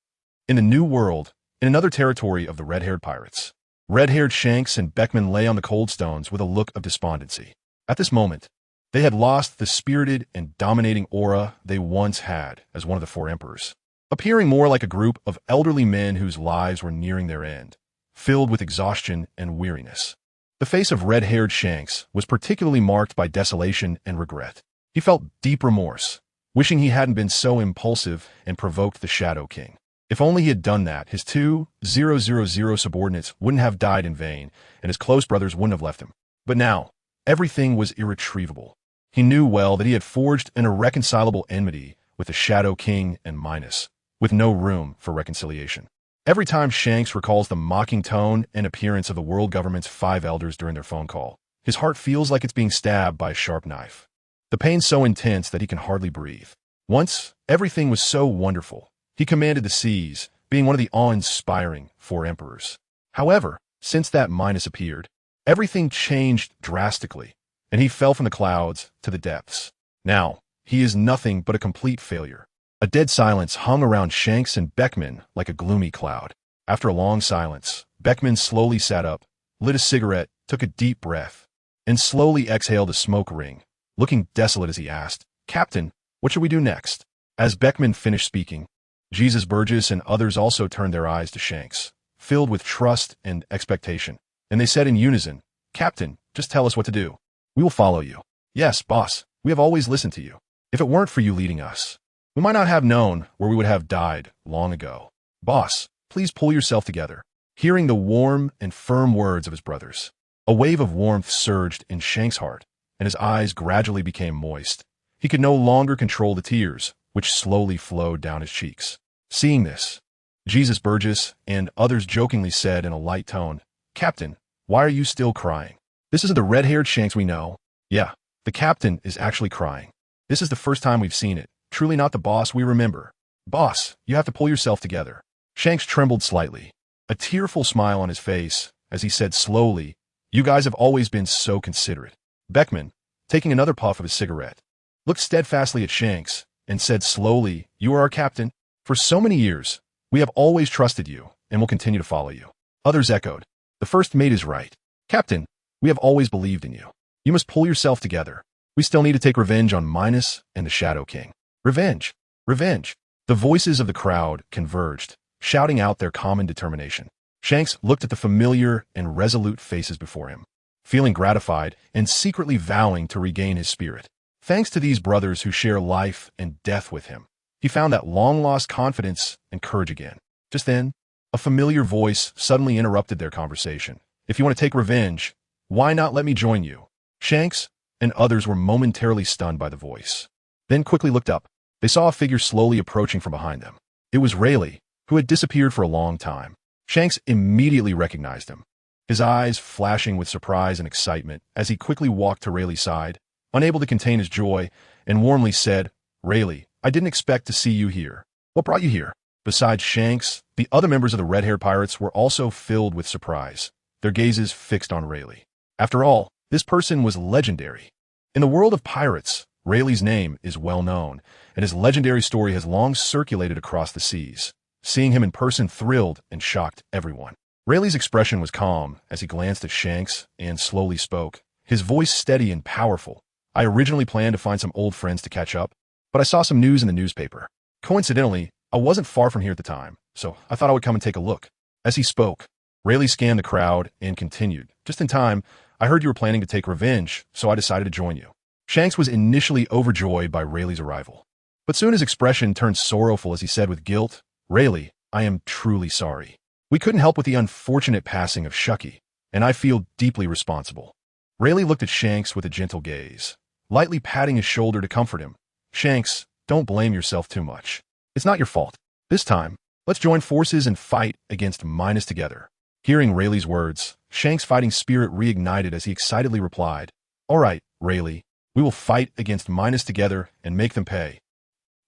In the New World, in another territory of the red-haired pirates, red-haired Shanks and Beckman lay on the cold stones with a look of despondency. At this moment, they had lost the spirited and dominating aura they once had as one of the four emperors, appearing more like a group of elderly men whose lives were nearing their end, filled with exhaustion and weariness. The face of red-haired Shanks was particularly marked by desolation and regret. He felt deep remorse, wishing he hadn't been so impulsive and provoked the Shadow King. If only he had done that, his 2,000 subordinates wouldn't have died in vain, and his close brothers wouldn't have left him. But now, everything was irretrievable. He knew well that he had forged an irreconcilable enmity with the Shadow King and Minos, with no room for reconciliation. Every time Shanks recalls the mocking tone and appearance of the world government's 5 elders during their phone call, his heart feels like it's being stabbed by a sharp knife. The pain's so intense that he can hardly breathe. Once, everything was so wonderful. He commanded the seas, being one of the awe-inspiring 4 emperors. However, since that Minos appeared, everything changed drastically, and he fell from the clouds to the depths. Now, he is nothing but a complete failure. A dead silence hung around Shanks and Beckman like a gloomy cloud. After a long silence, Beckman slowly sat up, lit a cigarette, took a deep breath, and slowly exhaled a smoke ring, looking desolate as he asked, "Captain, what should we do next?" As Beckman finished speaking, Jesus Burgess and others also turned their eyes to Shanks, filled with trust and expectation, and they said in unison, "Captain, just tell us what to do. We will follow you." "Yes, boss, we have always listened to you. If it weren't for you leading us, we might not have known where we would have died long ago. Boss, please pull yourself together." Hearing the warm and firm words of his brothers, a wave of warmth surged in Shanks' heart, and his eyes gradually became moist. He could no longer control the tears, which slowly flowed down his cheeks. Seeing this, Jesus Burgess and others jokingly said in a light tone, "Captain, why are you still crying? This isn't the red-haired Shanks we know." "Yeah, the captain is actually crying. This is the first time we've seen it. Truly not the boss we remember." "Boss, you have to pull yourself together." Shanks trembled slightly, a tearful smile on his face, as he said slowly, "You guys have always been so considerate." Beckman, taking another puff of his cigarette, looked steadfastly at Shanks and said slowly, "You are our captain. For so many years, we have always trusted you and will continue to follow you." Others echoed, "The first mate is right. Captain, we have always believed in you. You must pull yourself together. We still need to take revenge on Minos and the Shadow King." "Revenge! Revenge!" The voices of the crowd converged, shouting out their common determination. Shanks looked at the familiar and resolute faces before him, feeling gratified and secretly vowing to regain his spirit. Thanks to these brothers who share life and death with him, he found that long-lost confidence and courage again. Just then, a familiar voice suddenly interrupted their conversation. "If you want to take revenge, why not let me join you?" Shanks and others were momentarily stunned by the voice, then quickly looked up. They saw a figure slowly approaching from behind them. It was Rayleigh, who had disappeared for a long time. Shanks immediately recognized him, his eyes flashing with surprise and excitement as he quickly walked to Rayleigh's side, unable to contain his joy, and warmly said, "Rayleigh, I didn't expect to see you here. What brought you here?" Besides Shanks, the other members of the red-haired pirates were also filled with surprise. their gazes fixed on Rayleigh. After all, this person was legendary. In the world of pirates, Rayleigh's name is well known, and his legendary story has long circulated across the seas. Seeing him in person thrilled and shocked everyone. Rayleigh's expression was calm as he glanced at Shanks and slowly spoke, his voice steady and powerful. I originally planned to find some old friends to catch up, but I saw some news in the newspaper. Coincidentally, I wasn't far from here at the time, so I thought I would come and take a look. As he spoke, Rayleigh scanned the crowd and continued, just in time, I heard you were planning to take revenge, so I decided to join you. Shanks was initially overjoyed by Rayleigh's arrival, but soon his expression turned sorrowful as he said with guilt, Rayleigh, I am truly sorry. We couldn't help with the unfortunate passing of Shucky, and I feel deeply responsible. Rayleigh looked at Shanks with a gentle gaze, lightly patting his shoulder to comfort him. Shanks, don't blame yourself too much. It's not your fault. This time, let's join forces and fight against Minos together. Hearing Rayleigh's words, Shanks' fighting spirit reignited as he excitedly replied, All right, Rayleigh, we will fight against Minos together and make them pay.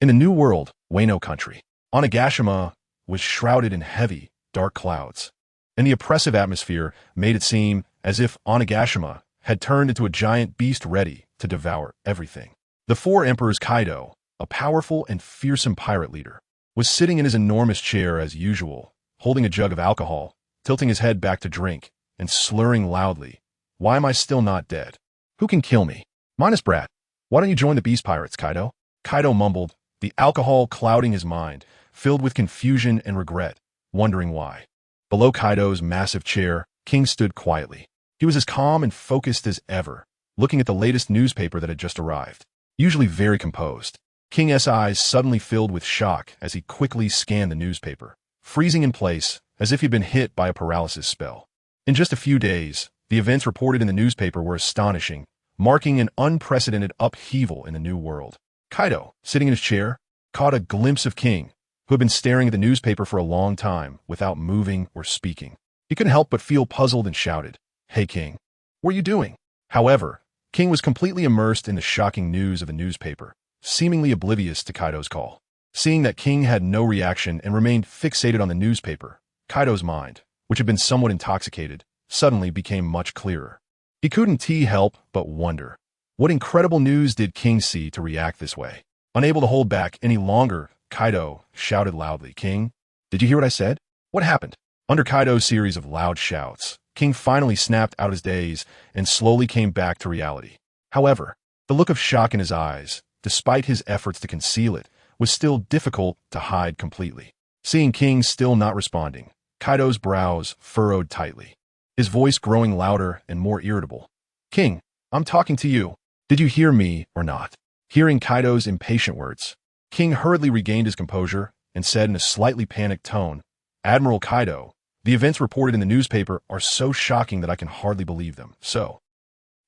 In the new world, Wano country, Onigashima was shrouded in heavy, dark clouds, and the oppressive atmosphere made it seem as if Onigashima had turned into a giant beast ready to devour everything. The four emperors Kaido, a powerful and fearsome pirate leader, was sitting in his enormous chair as usual, holding a jug of alcohol, tilting his head back to drink, and slurring loudly, Why am I still not dead? Who can kill me? Minos brat, why don't you join the beast pirates, Kaido? Kaido mumbled, the alcohol clouding his mind, filled with confusion and regret, wondering why. Below Kaido's massive chair, King stood quietly. He was as calm and focused as ever, looking at the latest newspaper that had just arrived. Usually very composed, King's eyes suddenly filled with shock as he quickly scanned the newspaper, freezing in place as if he'd been hit by a paralysis spell. In just a few days, the events reported in the newspaper were astonishing, marking an unprecedented upheaval in the new world. Kaido, sitting in his chair, caught a glimpse of King, who had been staring at the newspaper for a long time without moving or speaking. He couldn't help but feel puzzled and shouted, Hey King, what are you doing? However, King was completely immersed in the shocking news of the newspaper, seemingly oblivious to Kaido's call. Seeing that King had no reaction and remained fixated on the newspaper, Kaido's mind, which had been somewhat intoxicated, suddenly became much clearer. He couldn't help but wonder, what incredible news did King see to react this way? Unable to hold back any longer, Kaido shouted loudly, King, did you hear what I said? What happened? Under Kaido's series of loud shouts, King finally snapped out his daze and slowly came back to reality. However, the look of shock in his eyes, despite his efforts to conceal it, was still difficult to hide completely. Seeing King still not responding, Kaido's brows furrowed tightly, his voice growing louder and more irritable. King, I'm talking to you. Did you hear me or not? Hearing Kaido's impatient words, King hurriedly regained his composure and said in a slightly panicked tone, Admiral Kaido, the events reported in the newspaper are so shocking that I can hardly believe them. So,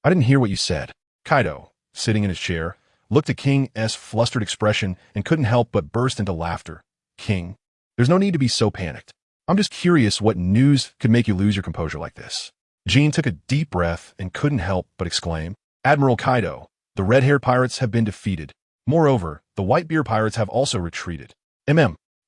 I didn't hear what you said. Kaido, sitting in his chair, looked at King's flustered expression and couldn't help but burst into laughter. King, there's no need to be so panicked. I'm just curious what news could make you lose your composure like this. Jean took a deep breath and couldn't help but exclaim, Admiral Kaido, the red-haired pirates have been defeated. Moreover, the white-beard pirates have also retreated.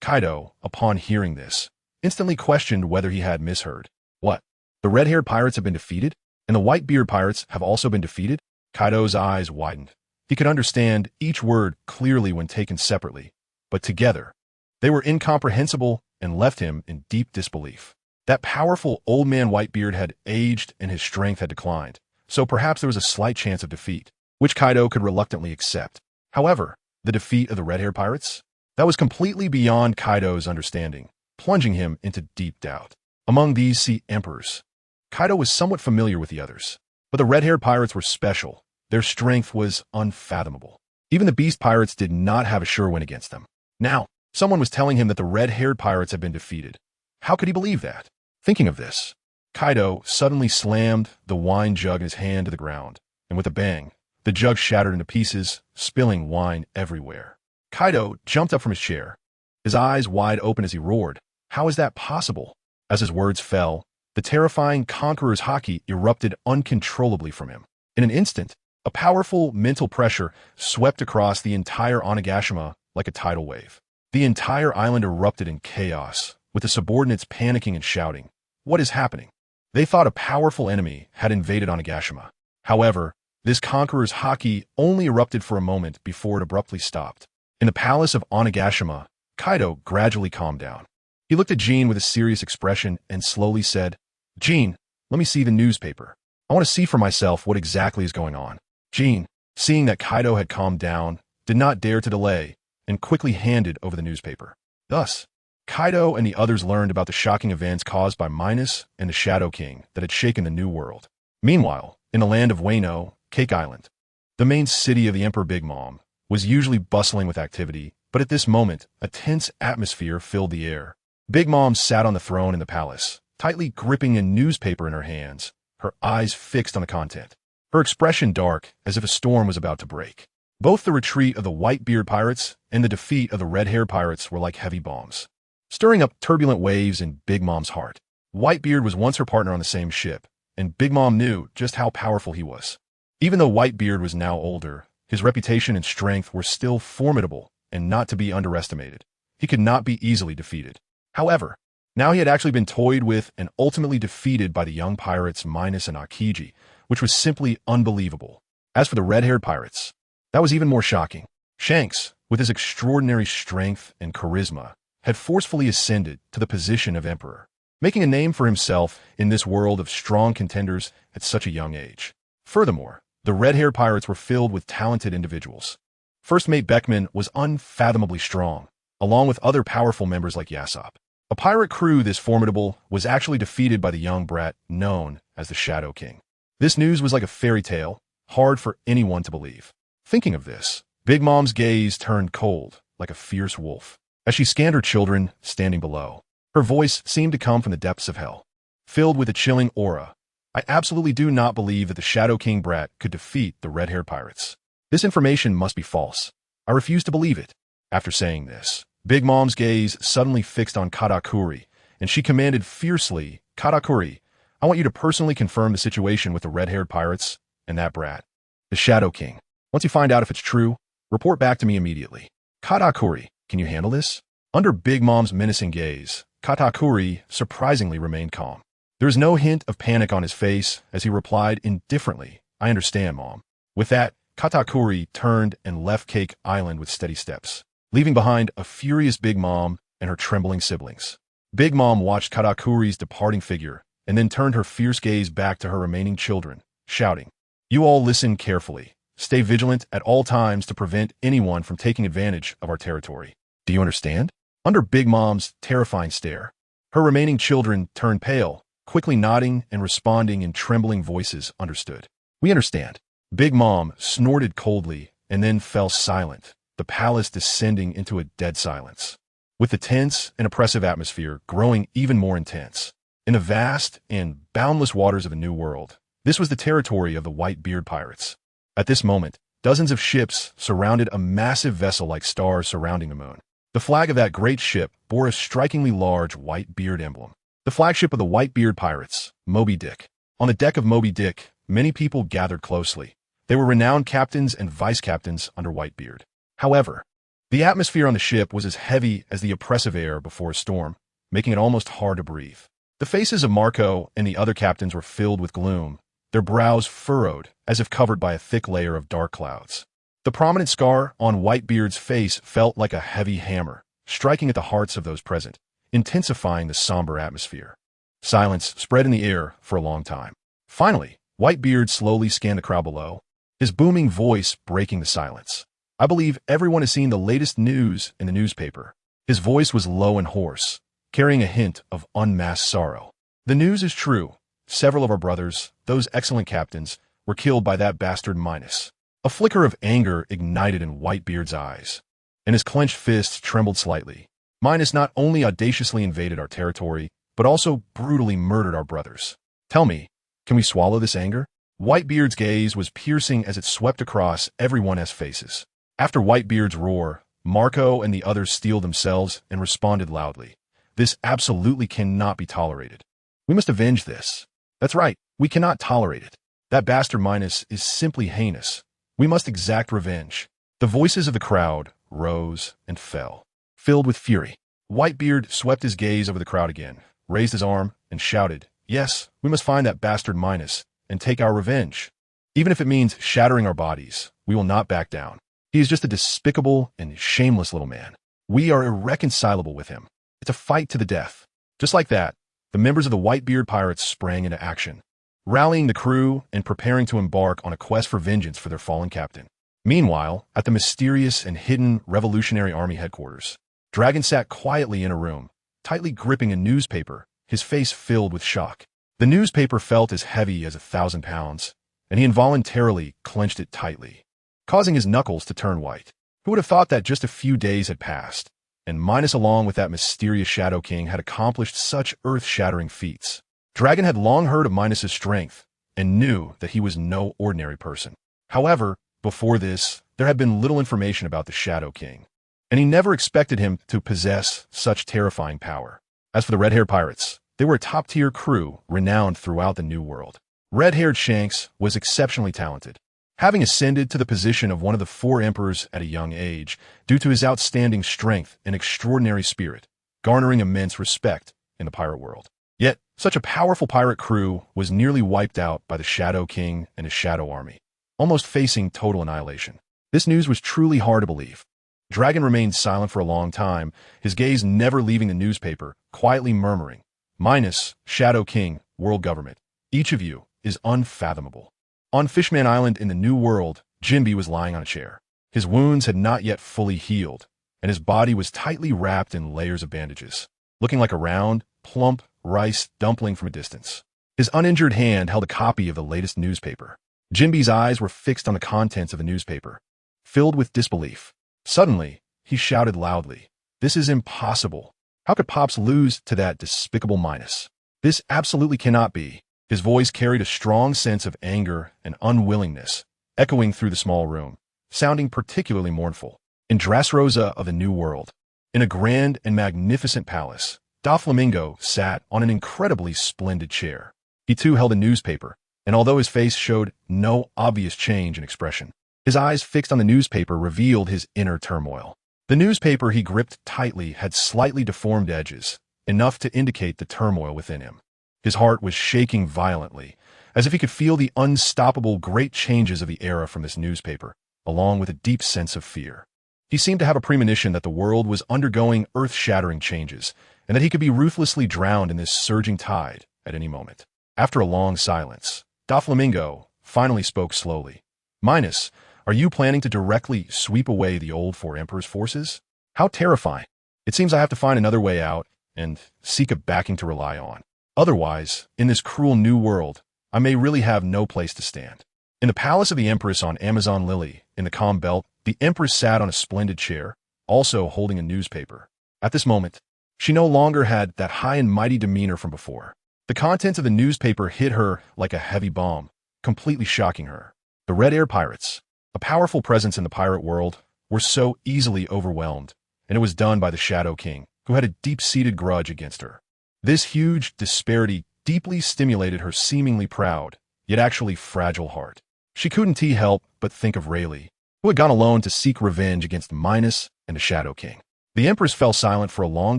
Kaido, upon hearing this, instantly questioned whether he had misheard. What? The red-haired pirates have been defeated? And the white-beard pirates have also been defeated? Kaido's eyes widened. He could understand each word clearly when taken separately, but together, they were incomprehensible and left him in deep disbelief. That powerful old man Whitebeard had aged and his strength had declined, so perhaps there was a slight chance of defeat, which Kaido could reluctantly accept. However, the defeat of the red-haired pirates? That was completely beyond Kaido's understanding, plunging him into deep doubt. Among these sea emperors, Kaido was somewhat familiar with the others, but the red-haired pirates were special. Their strength was unfathomable. Even the beast pirates did not have a sure win against them. Now, someone was telling him that the red-haired pirates had been defeated. How could he believe that? Thinking of this, Kaido suddenly slammed the wine jug in his hand to the ground, and with a bang, the jug shattered into pieces, spilling wine everywhere. Kaido jumped up from his chair, his eyes wide open as he roared, How is that possible? As his words fell, the terrifying conqueror's haki erupted uncontrollably from him. In an instant, a powerful mental pressure swept across the entire Onigashima like a tidal wave. The entire island erupted in chaos, with the subordinates panicking and shouting, What is happening? They thought a powerful enemy had invaded Onigashima. However, this conqueror's haki only erupted for a moment before it abruptly stopped. In the palace of Onigashima, Kaido gradually calmed down. He looked at Jean with a serious expression and slowly said, "Jean, let me see the newspaper. I want to see for myself what exactly is going on." Jean, seeing that Kaido had calmed down, did not dare to delay and quickly handed over the newspaper. Thus, Kaido and the others learned about the shocking events caused by Minos and the Shadow King that had shaken the New World. Meanwhile, in the land of Wano, Cake Island, the main city of the Emperor Big Mom, was usually bustling with activity, but at this moment, a tense atmosphere filled the air. Big Mom sat on the throne in the palace, tightly gripping a newspaper in her hands, her eyes fixed on the content. Her expression dark, as if a storm was about to break. Both the retreat of the Whitebeard pirates and the defeat of the red-haired pirates were like heavy bombs, stirring up turbulent waves in Big Mom's heart. Whitebeard was once her partner on the same ship, and Big Mom knew just how powerful he was. Even though Whitebeard was now older, his reputation and strength were still formidable and not to be underestimated. He could not be easily defeated. However, now he had actually been toyed with and ultimately defeated by the young pirates Minos and Akiji, which was simply unbelievable. As for the red-haired pirates, that was even more shocking. Shanks, with his extraordinary strength and charisma, had forcefully ascended to the position of emperor, making a name for himself in this world of strong contenders at such a young age. Furthermore, the red-haired pirates were filled with talented individuals. First Mate Beckman was unfathomably strong, along with other powerful members like Yasop. A pirate crew this formidable was actually defeated by the young brat known as the Shadow King. This news was like a fairy tale, hard for anyone to believe. Thinking of this, Big Mom's gaze turned cold, like a fierce wolf, as she scanned her children standing below. Her voice seemed to come from the depths of hell, filled with a chilling aura. "I absolutely do not believe that the Shadow King brat could defeat the red-haired pirates. This information must be false. I refuse to believe it." After saying this, Big Mom's gaze suddenly fixed on Katakuri, and she commanded fiercely, "Katakuri, I want you to personally confirm the situation with the red-haired pirates and that brat, the Shadow King. Once you find out if it's true, report back to me immediately." "Katakuri, can you handle this?" Under Big Mom's menacing gaze, Katakuri surprisingly remained calm. There was no hint of panic on his face as he replied indifferently, "I understand, Mom." With that, Katakuri turned and left Cake Island with steady steps, leaving behind a furious Big Mom and her trembling siblings. Big Mom watched Katakuri's departing figure and then turned her fierce gaze back to her remaining children, shouting, "You all listen carefully. Stay vigilant at all times to prevent anyone from taking advantage of our territory. Do you understand?" Under Big Mom's terrifying stare, her remaining children turned pale, quickly nodding and responding in trembling voices, "Understood. We understand." Big Mom snorted coldly and then fell silent, the palace descending into a dead silence, with the tense and oppressive atmosphere growing even more intense. In the vast and boundless waters of the New World, this was the territory of the Whitebeard pirates. At this moment, dozens of ships surrounded a massive vessel like stars surrounding the moon. The flag of that great ship bore a strikingly large Whitebeard emblem. The flagship of the Whitebeard pirates, Moby Dick. On the deck of Moby Dick, many people gathered closely. They were renowned captains and vice-captains under Whitebeard. However, the atmosphere on the ship was as heavy as the oppressive air before a storm, making it almost hard to breathe. The faces of Marco and the other captains were filled with gloom, their brows furrowed as if covered by a thick layer of dark clouds. The prominent scar on Whitebeard's face felt like a heavy hammer, striking at the hearts of those present, intensifying the somber atmosphere. Silence spread in the air for a long time. Finally, Whitebeard slowly scanned the crowd below, his booming voice breaking the silence. "I believe everyone has seen the latest news in the newspaper." His voice was low and hoarse, carrying a hint of unmasked sorrow. "The news is true. Several of our brothers, those excellent captains, were killed by that bastard Minos." A flicker of anger ignited in Whitebeard's eyes, and his clenched fists trembled slightly. "Minos not only audaciously invaded our territory, but also brutally murdered our brothers. Tell me, can we swallow this anger?" Whitebeard's gaze was piercing as it swept across everyone's faces. After Whitebeard's roar, Marco and the others steeled themselves and responded loudly. "This absolutely cannot be tolerated. We must avenge this. That's right, we cannot tolerate it. That bastard Minos is simply heinous. We must exact revenge." The voices of the crowd rose and fell, filled with fury. Whitebeard swept his gaze over the crowd again, raised his arm, and shouted, Yes, we must find that bastard Minos and take our revenge. Even if it means shattering our bodies, we will not back down. He is just a despicable and shameless little man. We are irreconcilable with him. It's a fight to the death. Just like that, the members of the Whitebeard Pirates sprang into action, rallying the crew and preparing to embark on a quest for vengeance for their fallen captain. Meanwhile, at the mysterious and hidden Revolutionary Army headquarters, Dragon sat quietly in a room, tightly gripping a newspaper, his face filled with shock. The newspaper felt as heavy as 1,000 pounds, and he involuntarily clenched it tightly, causing his knuckles to turn white. Who would have thought that just a few days had passed, and Minos along with that mysterious Shadow King had accomplished such earth-shattering feats? Dragon had long heard of Minos' strength, and knew that he was no ordinary person. However, before this, there had been little information about the Shadow King, and he never expected him to possess such terrifying power. As for the red-haired pirates, they were a top-tier crew renowned throughout the New World. Red-haired Shanks was exceptionally talented, having ascended to the position of one of the 4 emperors at a young age due to his outstanding strength and extraordinary spirit, garnering immense respect in the pirate world. Yet, such a powerful pirate crew was nearly wiped out by the Shadow King and his Shadow Army, almost facing total annihilation. This news was truly hard to believe. Dragon remained silent for a long time, his gaze never leaving the newspaper, quietly murmuring, "Minos, Shadow King, world government, each of you is unfathomable." On Fishman Island in the New World, Jinbe was lying on a chair. His wounds had not yet fully healed, and his body was tightly wrapped in layers of bandages, looking like a round, plump rice dumpling from a distance. His uninjured hand held a copy of the latest newspaper. Jinbe's eyes were fixed on the contents of the newspaper, filled with disbelief. Suddenly, he shouted loudly, "This is impossible. How could Pops lose to that despicable Minos? This absolutely cannot be." His voice carried a strong sense of anger and unwillingness, echoing through the small room, sounding particularly mournful. In Dressrosa of the New World, in a grand and magnificent palace, Doflamingo sat on an incredibly splendid chair. He too held a newspaper, and although his face showed no obvious change in expression, his eyes fixed on the newspaper revealed his inner turmoil. The newspaper he gripped tightly had slightly deformed edges, enough to indicate the turmoil within him. His heart was shaking violently, as if he could feel the unstoppable great changes of the era from this newspaper, along with a deep sense of fear. He seemed to have a premonition that the world was undergoing earth-shattering changes, and that he could be ruthlessly drowned in this surging tide at any moment. After a long silence, Doflamingo finally spoke slowly. "Minos, are you planning to directly sweep away the old 4 emperors' forces? How terrifying. It seems I have to find another way out and seek a backing to rely on. Otherwise, in this cruel new world, I may really have no place to stand." In the palace of the Empress on Amazon Lily, in the Calm Belt, the Empress sat on a splendid chair, also holding a newspaper. At this moment, she no longer had that high and mighty demeanor from before. The contents of the newspaper hit her like a heavy bomb, completely shocking her. The Red Air Pirates, a powerful presence in the pirate world, were so easily overwhelmed, and it was done by the Shadow King, who had a deep-seated grudge against her. This huge disparity deeply stimulated her seemingly proud, yet actually fragile heart. She couldn't help but think of Rayleigh, who had gone alone to seek revenge against Minos and the Shadow King. The Empress fell silent for a long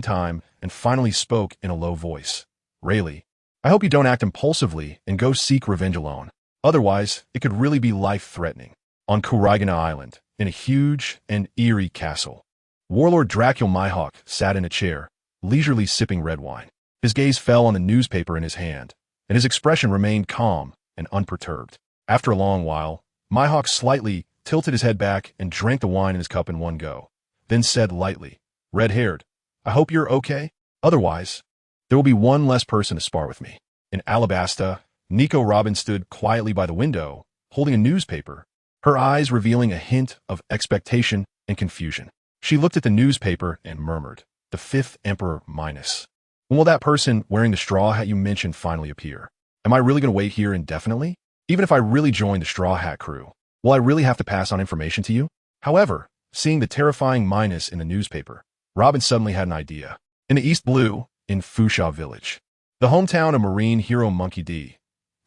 time and finally spoke in a low voice. "Rayleigh, I hope you don't act impulsively and go seek revenge alone. Otherwise, it could really be life-threatening." On Kurigana Island, in a huge and eerie castle, Warlord Dracul Mihawk sat in a chair, leisurely sipping red wine. His gaze fell on the newspaper in his hand, and his expression remained calm and unperturbed. After a long while, Mihawk slightly tilted his head back and drank the wine in his cup in one go, then said lightly, "Red-haired, I hope you're okay. Otherwise, there will be one less person to spar with me." In Alabasta, Nico Robin stood quietly by the window, holding a newspaper, her eyes revealing a hint of expectation and confusion. She looked at the newspaper and murmured, "The 5th Emperor Minos. When will that person wearing the straw hat you mentioned finally appear? Am I really going to wait here indefinitely? Even if I really join the Straw Hat crew, will I really have to pass on information to you?" However, seeing the terrifying Minos in the newspaper, Robin suddenly had an idea. In the East Blue, in Fusha Village, the hometown of marine hero Monkey D.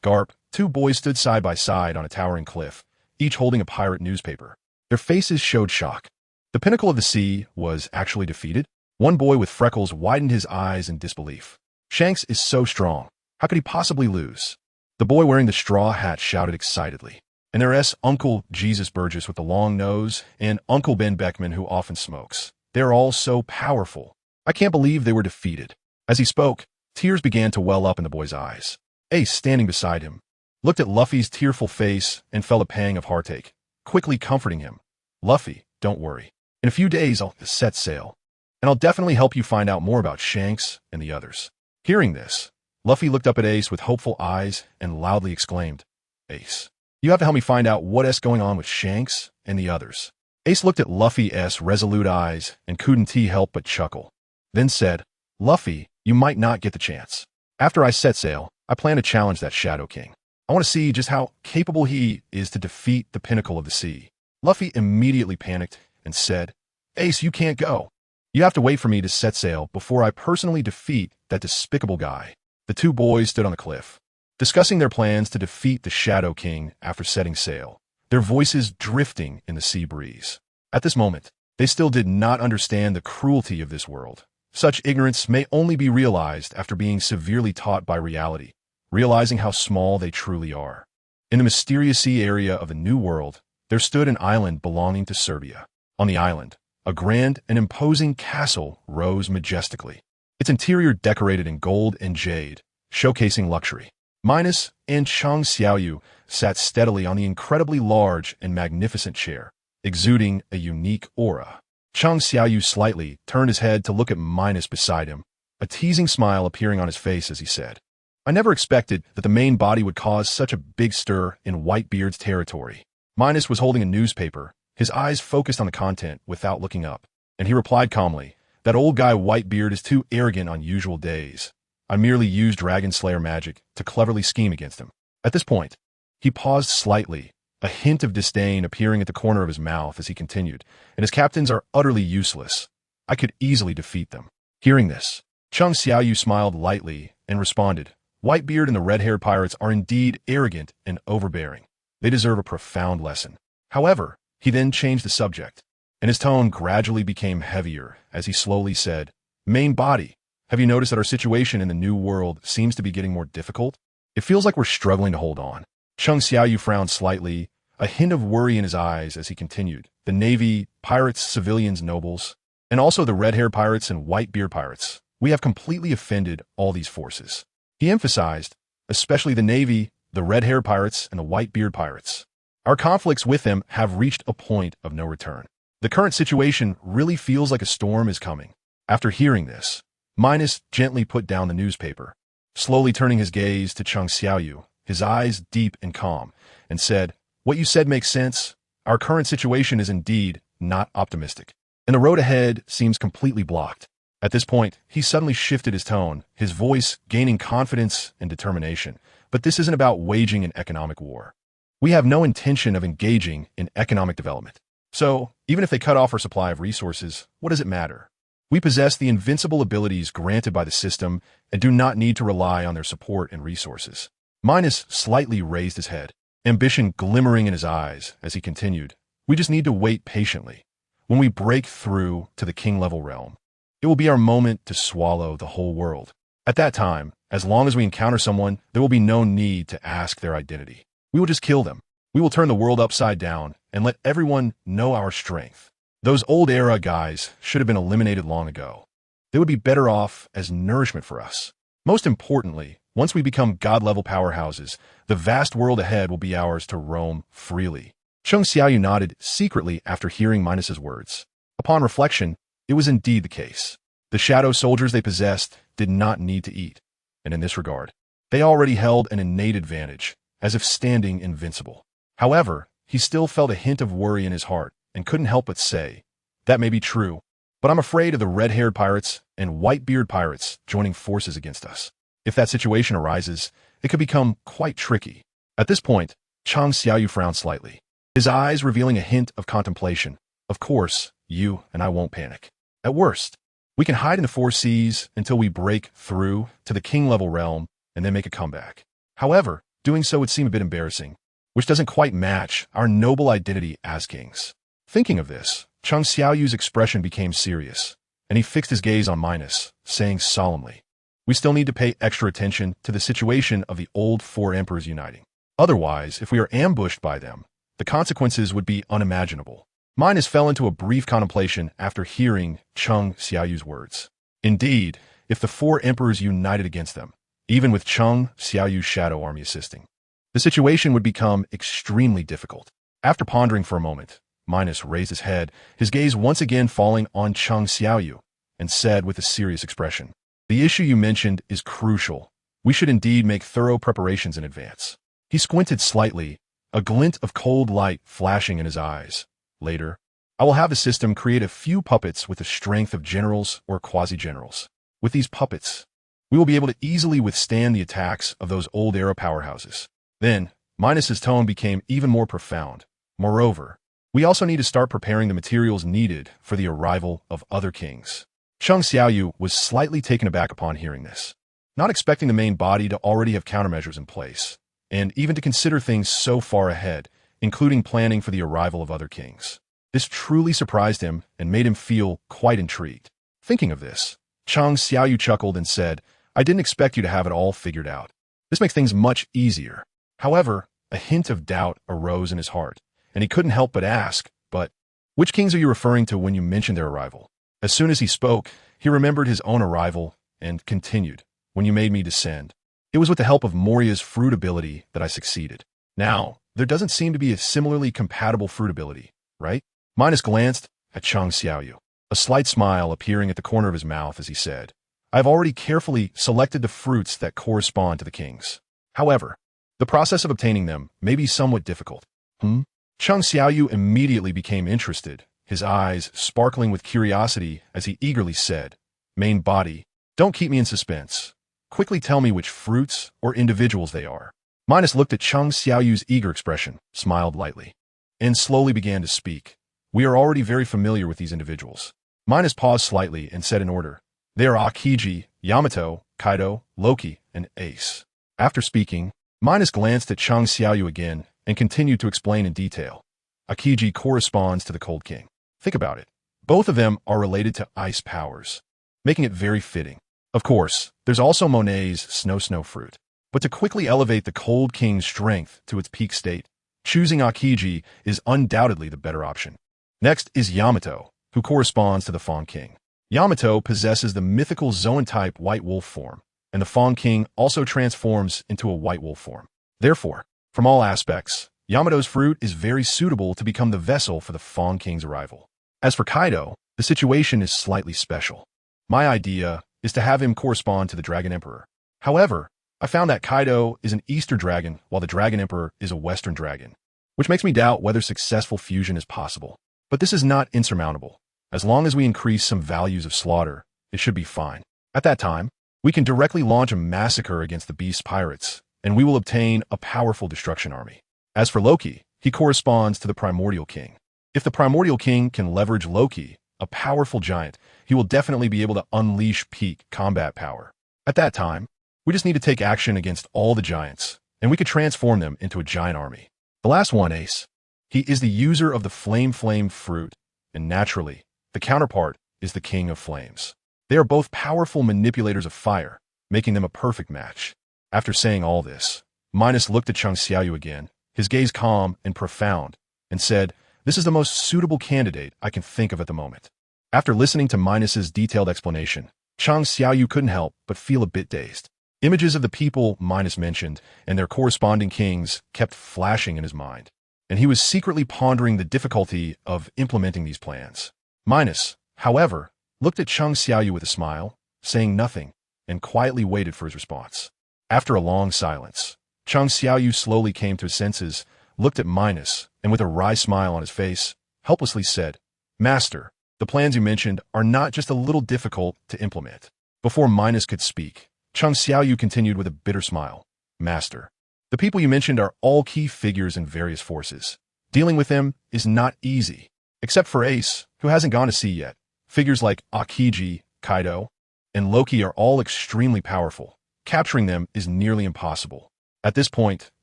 Garp, 2 boys stood side by side on a towering cliff, each holding a pirate newspaper. Their faces showed shock. The pinnacle of the sea was actually defeated. One boy with freckles widened his eyes in disbelief. "Shanks is so strong. How could he possibly lose? The boy wearing the straw hat shouted excitedly. And there's Uncle Jesus Burgess with the long nose and Uncle Ben Beckman who often smokes. They're all so powerful. I can't believe they were defeated. As he spoke, tears began to well up in the boy's eyes. Ace, standing beside him, looked at Luffy's tearful face and felt a pang of heartache, quickly comforting him. Luffy, don't worry. In a few days I'll set sail, and I'll definitely help you find out more about Shanks and the others. Hearing this, Luffy looked up at Ace with hopeful eyes and loudly exclaimed, Ace, you have to help me find out what's going on with Shanks and the others. Ace looked at Luffy's resolute eyes and couldn't help but chuckle, then said, Luffy, you might not get the chance. After I set sail, I plan to challenge that Shadow King. I want to see just how capable he is to defeat the pinnacle of the sea. Luffy immediately panicked and said, Ace, you can't go. You have to wait for me to set sail before I personally defeat that despicable guy. The two boys stood on the cliff, discussing their plans to defeat the Shadow King after setting sail, their voices drifting in the sea breeze. At this moment, they still did not understand the cruelty of this world. Such ignorance may only be realized after being severely taught by reality, realizing how small they truly are. In the mysterious sea area of the New World, there stood an island belonging to Serbia. On the island, a grand and imposing castle rose majestically, its interior decorated in gold and jade, showcasing luxury. Minos and Chang Xiaoyu sat steadily on the incredibly large and magnificent chair, exuding a unique aura. Chang Xiaoyu slightly turned his head to look at Minos beside him, a teasing smile appearing on his face as he said, I never expected that the main body would cause such a big stir in Whitebeard's territory. Minos was holding a newspaper, his eyes focused on the content without looking up, and he replied calmly, that old guy Whitebeard is too arrogant on usual days. I merely used Dragon Slayer magic to cleverly scheme against him. At this point, he paused slightly, a hint of disdain appearing at the corner of his mouth as he continued, and his captains are utterly useless. I could easily defeat them. Hearing this, Chang Xiaoyu smiled lightly and responded, Whitebeard and the red-haired pirates are indeed arrogant and overbearing. They deserve a profound lesson. However, he then changed the subject, and his tone gradually became heavier as he slowly said, Main body, have you noticed that our situation in the New World seems to be getting more difficult? It feels like we're struggling to hold on. Chang Xiaoyu frowned slightly, a hint of worry in his eyes as he continued. The Navy, pirates, civilians, nobles, and also the red-haired pirates and white-beard pirates. We have completely offended all these forces. He emphasized, especially the Navy, the red-haired pirates, and the white-beard pirates. Our conflicts with them have reached a point of no return. The current situation really feels like a storm is coming. After hearing this, Minos gently put down the newspaper, slowly turning his gaze to Chang Xiaoyu, his eyes deep and calm, and said, What you said makes sense. Our current situation is indeed not optimistic, and the road ahead seems completely blocked. At this point, he suddenly shifted his tone, his voice gaining confidence and determination. But this isn't about waging an economic war. We have no intention of engaging in economic development. So, even if they cut off our supply of resources, what does it matter? We possess the invincible abilities granted by the system and do not need to rely on their support and resources. Minos slightly raised his head, ambition glimmering in his eyes as he continued, We just need to wait patiently. When we break through to the king-level realm, it will be our moment to swallow the whole world. At that time, as long as we encounter someone, there will be no need to ask their identity. We will just kill them. We will turn the world upside down and let everyone know our strength. Those old-era guys should have been eliminated long ago. They would be better off as nourishment for us. Most importantly, once we become god-level powerhouses, the vast world ahead will be ours to roam freely. Chang Xiaoyu nodded secretly after hearing Minos' words. Upon reflection, it was indeed the case. The shadow soldiers they possessed did not need to eat, and in this regard, they already held an innate advantage, as if standing invincible. However, he still felt a hint of worry in his heart and couldn't help but say, That may be true, but I'm afraid of the red-haired pirates and white-beard pirates joining forces against us. If that situation arises, it could become quite tricky. At this point, Chang Xiaoyu frowned slightly, his eyes revealing a hint of contemplation. Of course, you and I won't panic. At worst, we can hide in the four seas until we break through to the king-level realm and then make a comeback. However, doing so would seem a bit embarrassing, which doesn't quite match our noble identity as kings. Thinking of this, Chang Xiaoyu's expression became serious, and he fixed his gaze on Minos, saying solemnly, we still need to pay extra attention to the situation of the old four emperors uniting. Otherwise, if we are ambushed by them, the consequences would be unimaginable. Minos fell into a brief contemplation after hearing Chung Xiaoyu's words. Indeed, if the four emperors united against them, even with Chung Xiaoyu's shadow army assisting, the situation would become extremely difficult. After pondering for a moment, Minos raised his head, his gaze once again falling on Chung Xiaoyu, and said with a serious expression, "The issue you mentioned is crucial. We should indeed make thorough preparations in advance." He squinted slightly, a glint of cold light flashing in his eyes. Later, I will have the system create a few puppets with the strength of generals or quasi-generals. With these puppets, we will be able to easily withstand the attacks of those old era powerhouses. Then, Minos's tone became even more profound. Moreover, we also need to start preparing the materials needed for the arrival of other kings. Chung Xiaoyu was slightly taken aback upon hearing this, not expecting the main body to already have countermeasures in place, and even to consider things so far ahead, including planning for the arrival of other kings. This truly surprised him and made him feel quite intrigued. Thinking of this, Chung Xiaoyu chuckled and said, "I didn't expect you to have it all figured out. This makes things much easier." However, a hint of doubt arose in his heart, and he couldn't help but ask, "But which kings are you referring to when you mentioned their arrival?" As soon as he spoke, he remembered his own arrival and continued, "When you made me descend, it was with the help of Moria's fruit ability that I succeeded. Now, there doesn't seem to be a similarly compatible fruit ability, right?" Minos glanced at Chung Xiaoyu, a slight smile appearing at the corner of his mouth as he said, "I have already carefully selected the fruits that correspond to the kings. However, the process of obtaining them may be somewhat difficult." Chung Xiaoyu immediately became interested, his eyes sparkling with curiosity as he eagerly said, "Main body, don't keep me in suspense. Quickly tell me which fruits or individuals they are." Minos looked at Chung Xiaoyu's eager expression, smiled lightly, and slowly began to speak. "We are already very familiar with these individuals." Minos paused slightly and said in order, "They are Akiji, Yamato, Kaido, Loki, and Ace." After speaking, Minos glanced at Chung Xiaoyu again and continued to explain in detail. Akiji corresponds to the Cold King. Think about it. Both of them are related to ice powers, making it very fitting. Of course, there's also Monet's Snow fruit. But to quickly elevate the Cold King's strength to its peak state, choosing Akiji is undoubtedly the better option. Next is Yamato, who corresponds to the Fawn King. Yamato possesses the mythical Zoan-type White Wolf form, and the Fawn King also transforms into a White Wolf form. Therefore, from all aspects, Yamato's fruit is very suitable to become the vessel for the Fawn King's arrival. As for Kaido, the situation is slightly special. My idea is to have him correspond to the Dragon Emperor. However, I found that Kaido is an Easter dragon while the Dragon Emperor is a Western dragon, which makes me doubt whether successful fusion is possible. But this is not insurmountable. As long as we increase some values of slaughter, it should be fine. At that time, we can directly launch a massacre against the Beast Pirates, and we will obtain a powerful destruction army. As for Loki, he corresponds to the Primordial King. If the Primordial King can leverage Loki, a powerful giant, he will definitely be able to unleash peak combat power. At that time, we just need to take action against all the giants, and we could transform them into a giant army. The last one, Ace. He is the user of the Flame fruit, and naturally, the counterpart is the King of Flames. They are both powerful manipulators of fire, making them a perfect match. After saying all this, Minos looked at Chung Xiaoyu again, his gaze calm and profound, and said, "This is the most suitable candidate I can think of at the moment." After listening to Minos's detailed explanation, Chung Xiaoyu couldn't help but feel a bit dazed. Images of the people Minos mentioned and their corresponding kings kept flashing in his mind, and he was secretly pondering the difficulty of implementing these plans. Minos, however, looked at Chung Xiaoyu with a smile, saying nothing, and quietly waited for his response. After a long silence, Chung Xiaoyu slowly came to his senses, looked at Minos, and with a wry smile on his face, helplessly said, "Master, the plans you mentioned are not just a little difficult to implement." Before Minos could speak, Chung Xiaoyu continued with a bitter smile, "Master, the people you mentioned are all key figures in various forces. Dealing with them is not easy, except for Ace, who hasn't gone to sea yet. Figures like Akiji, Kaido, and Loki are all extremely powerful. Capturing them is nearly impossible." At this point,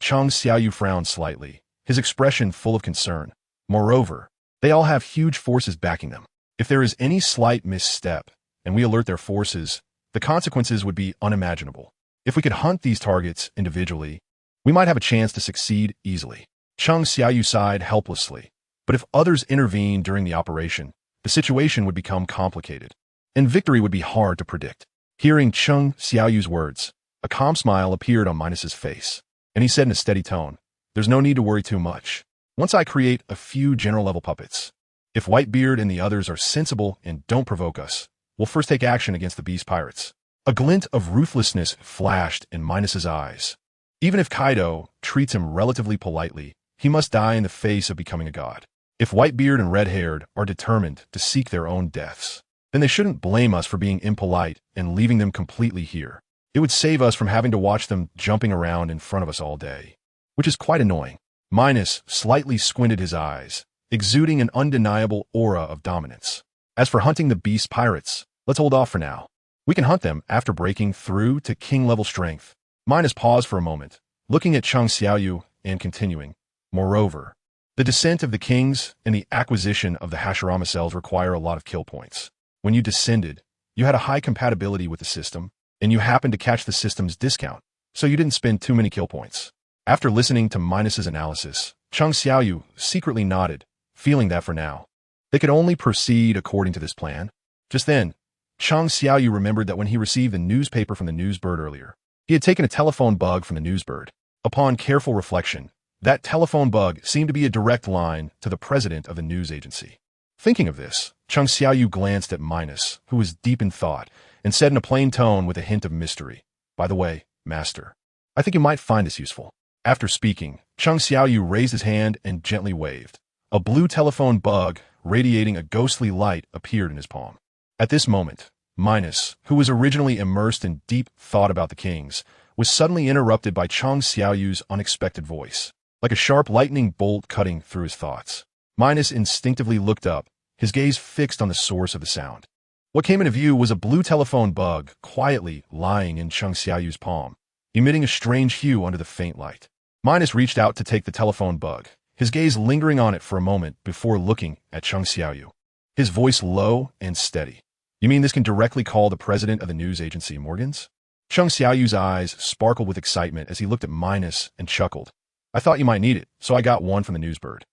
Chung Xiaoyu frowned slightly, his expression full of concern. Moreover, they all have huge forces backing them. If there is any slight misstep, and we alert their forces, the consequences would be unimaginable. If we could hunt these targets individually, we might have a chance to succeed easily. Cheng Xiaoyu sighed helplessly. But if others intervened during the operation, the situation would become complicated, and victory would be hard to predict. Hearing Cheng Xiaoyu's words, a calm smile appeared on Minos's face, and he said in a steady tone, "There's no need to worry too much. Once I create a few general-level puppets, if Whitebeard and the others are sensible and don't provoke us, we'll first take action against the beast pirates." A glint of ruthlessness flashed in Minos's eyes. Even if Kaido treats him relatively politely, he must die in the face of becoming a god. If Whitebeard and Red-Haired are determined to seek their own deaths, then they shouldn't blame us for being impolite and leaving them completely here. It would save us from having to watch them jumping around in front of us all day, which is quite annoying. Minos slightly squinted his eyes, exuding an undeniable aura of dominance. As for hunting the beast pirates, let's hold off for now. We can hunt them after breaking through to king-level strength. Minos paused for a moment, looking at Cheng Xiaoyu and continuing. Moreover, the descent of the kings and the acquisition of the Hashirama cells require a lot of kill points. When you descended, you had a high compatibility with the system, and you happened to catch the system's discount, so you didn't spend too many kill points. After listening to Minos's analysis, Cheng Xiaoyu secretly nodded, feeling that for now, they could only proceed according to this plan. Just then, Cheng Xiaoyu remembered that when he received the newspaper from the newsbird earlier, he had taken a telephone bug from the newsbird. Upon careful reflection, that telephone bug seemed to be a direct line to the president of the news agency. Thinking of this, Cheng Xiaoyu glanced at Minos, who was deep in thought, and said in a plain tone with a hint of mystery, "By the way, Master, I think you might find this useful." After speaking, Cheng Xiaoyu raised his hand and gently waved. A blue telephone bug, radiating a ghostly light, appeared in his palm. At this moment, Minos, who was originally immersed in deep thought about the kings, was suddenly interrupted by Cheng Xiaoyu's unexpected voice, like a sharp lightning bolt cutting through his thoughts. Minos instinctively looked up, his gaze fixed on the source of the sound. What came into view was a blue telephone bug quietly lying in Cheng Xiaoyu's palm, emitting a strange hue under the faint light. Minos reached out to take the telephone bug, his gaze lingering on it for a moment before looking at Cheng Xiaoyu. His voice low and steady. "You mean this can directly call the president of the news agency, Morgans?" Cheng Xiaoyu's eyes sparkled with excitement as he looked at Minos and chuckled. "I thought you might need it, so I got one from the newsbird."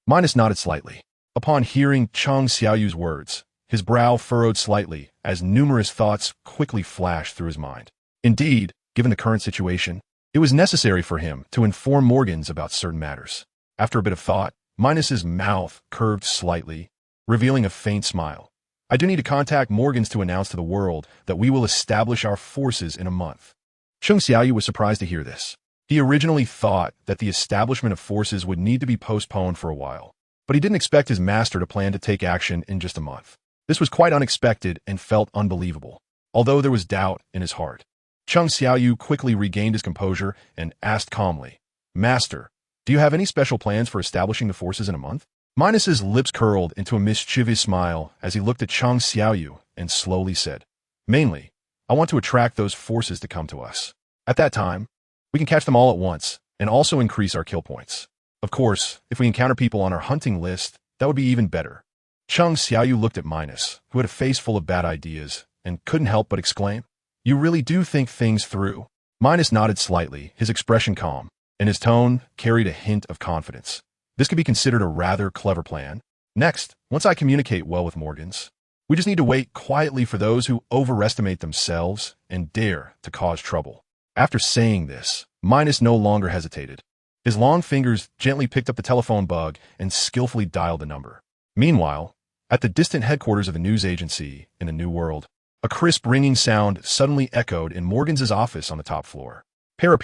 Minos nodded slightly. Upon hearing Cheng Xiaoyu's words, his brow furrowed slightly as numerous thoughts quickly flashed through his mind. Indeed, given the current situation, it was necessary for him to inform Morgans about certain matters. After a bit of thought, Minos's mouth curved slightly, revealing a faint smile. "I do need to contact Morgans to announce to the world that we will establish our forces in a month." Cheng Xiaoyu was surprised to hear this. He originally thought that the establishment of forces would need to be postponed for a while, but he didn't expect his master to plan to take action in just a month. This was quite unexpected and felt unbelievable, although there was doubt in his heart. Cheng Xiaoyu quickly regained his composure and asked calmly, "Master, do you have any special plans for establishing the forces in a month?" Minos's lips curled into a mischievous smile as he looked at Cheng Xiaoyu and slowly said, "Mainly, I want to attract those forces to come to us. At that time, we can catch them all at once and also increase our kill points. Of course, if we encounter people on our hunting list, that would be even better." Cheng Xiaoyu looked at Minos, who had a face full of bad ideas, and couldn't help but exclaim, "You really do think things through?" Minos nodded slightly, his expression calm, and his tone carried a hint of confidence. "This could be considered a rather clever plan. Next, once I communicate well with Morgans, we just need to wait quietly for those who overestimate themselves and dare to cause trouble." After saying this, Minos no longer hesitated. His long fingers gently picked up the telephone bug and skillfully dialed the number. Meanwhile, at the distant headquarters of the news agency in the New World, a crisp ringing sound suddenly echoed in Morgans' office on the top floor. "Peer.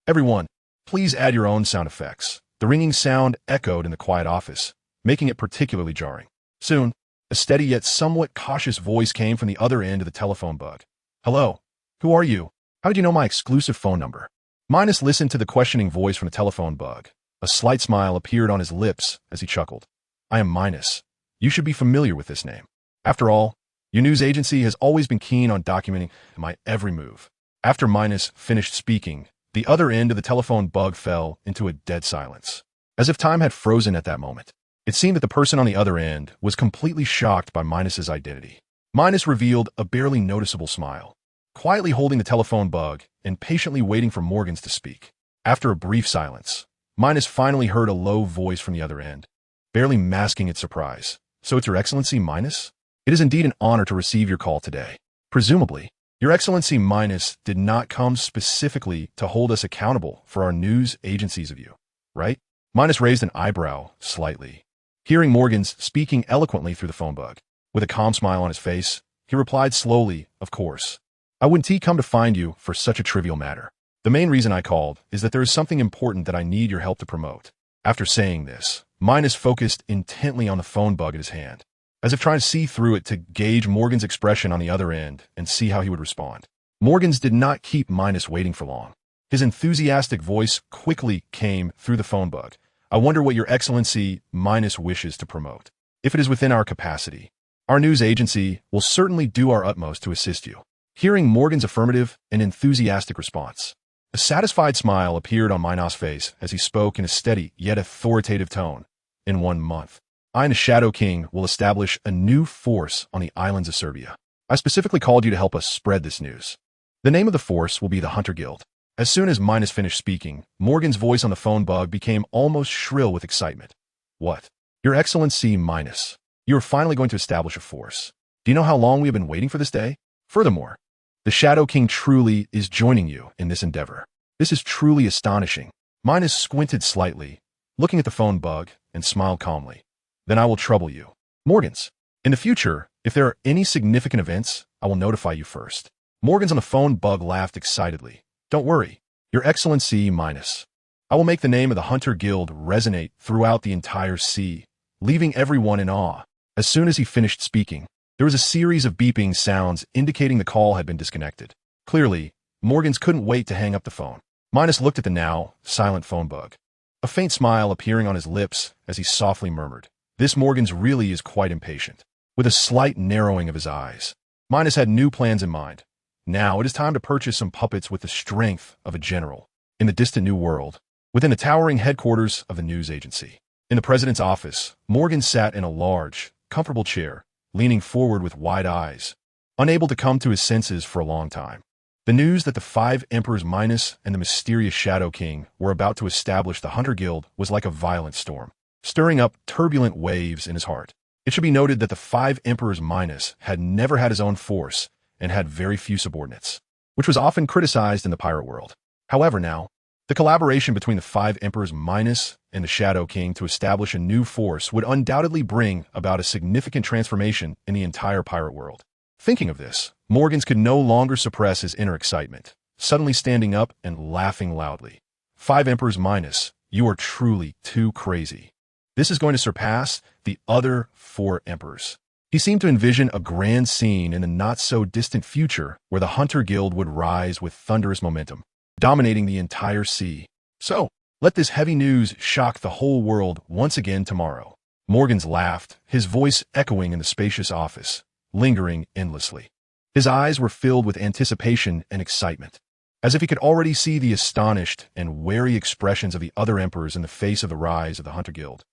Everyone, please add your own sound effects." The ringing sound echoed in the quiet office, making it particularly jarring. Soon, a steady yet somewhat cautious voice came from the other end of the telephone bug. "Hello, who are you? How did you know my exclusive phone number?" Minos listened to the questioning voice from the telephone bug. A slight smile appeared on his lips as he chuckled. "I am Minos. You should be familiar with this name. After all, your news agency has always been keen on documenting my every move." After Minos finished speaking, the other end of the telephone bug fell into a dead silence, as if time had frozen at that moment. It seemed that the person on the other end was completely shocked by Minos's identity. Minos revealed a barely noticeable smile, quietly holding the telephone bug and patiently waiting for Morgans to speak. After a brief silence, Minos finally heard a low voice from the other end, barely masking its surprise. "So it's Your Excellency, Minos? It is indeed an honor to receive your call today. Presumably, Your Excellency Minos did not come specifically to hold us accountable for our news agencies of you, right?" Minos raised an eyebrow slightly, hearing Morgans speaking eloquently through the phone bug. With a calm smile on his face, he replied slowly, "Of course. I wouldn't come to find you for such a trivial matter. The main reason I called is that there is something important that I need your help to promote." After saying this, Minos focused intently on the phone bug in his hand, as if trying to see through it to gauge Morgan's expression on the other end and see how he would respond. Morgans did not keep Minos waiting for long. His enthusiastic voice quickly came through the phone bug. "I wonder what Your Excellency Minos wishes to promote. If it is within our capacity, our news agency will certainly do our utmost to assist you." Hearing Morgan's affirmative and enthusiastic response, a satisfied smile appeared on Minos' face as he spoke in a steady yet authoritative tone. "In 1 month, I and the Shadow King will establish a new force on the islands of Serbia. I specifically called you to help us spread this news. The name of the force will be the Hunter Guild." As soon as Minos finished speaking, Morgan's voice on the phone bug became almost shrill with excitement. "What? Your Excellency Minos, you are finally going to establish a force. Do you know how long we have been waiting for this day? Furthermore, the Shadow King truly is joining you in this endeavor. This is truly astonishing." Minos squinted slightly, looking at the phone bug, and smiled calmly. "Then I will trouble you, Morgans. In the future, if there are any significant events, I will notify you first." Morgans on the phone bug laughed excitedly. "Don't worry, Your Excellency Minos. I will make the name of the Hunter Guild resonate throughout the entire sea, leaving everyone in awe." As soon as he finished speaking, there was a series of beeping sounds indicating the call had been disconnected. Clearly, Morgans couldn't wait to hang up the phone. Minos looked at the now silent phone bug, a faint smile appearing on his lips as he softly murmured, "This Morgans really is quite impatient." With a slight narrowing of his eyes, Minos had new plans in mind. Now it is time to purchase some puppets with the strength of a general. In the distant new world, within the towering headquarters of the news agency, in the president's office, Morgan sat in a large, comfortable chair, leaning forward with wide eyes, unable to come to his senses for a long time. The news that the 5 emperors Minos and the mysterious Shadow King were about to establish the Hunter Guild was like a violent storm, stirring up turbulent waves in his heart. It should be noted that the 5 emperors Minos had never had his own force and had very few subordinates, which was often criticized in the pirate world. However, now, the collaboration between the 5 emperors Minos and the Shadow King to establish a new force would undoubtedly bring about a significant transformation in the entire pirate world. Thinking of this, Morgans could no longer suppress his inner excitement, suddenly standing up and laughing loudly. "5 emperors Minos, you are truly too crazy. This is going to surpass the other 4 emperors." He seemed to envision a grand scene in the not-so-distant future where the Hunter Guild would rise with thunderous momentum, dominating the entire sea. "So, let this heavy news shock the whole world once again tomorrow." Morgans laughed, his voice echoing in the spacious office, lingering endlessly. His eyes were filled with anticipation and excitement, as if he could already see the astonished and wary expressions of the other emperors in the face of the rise of the Hunter Guild.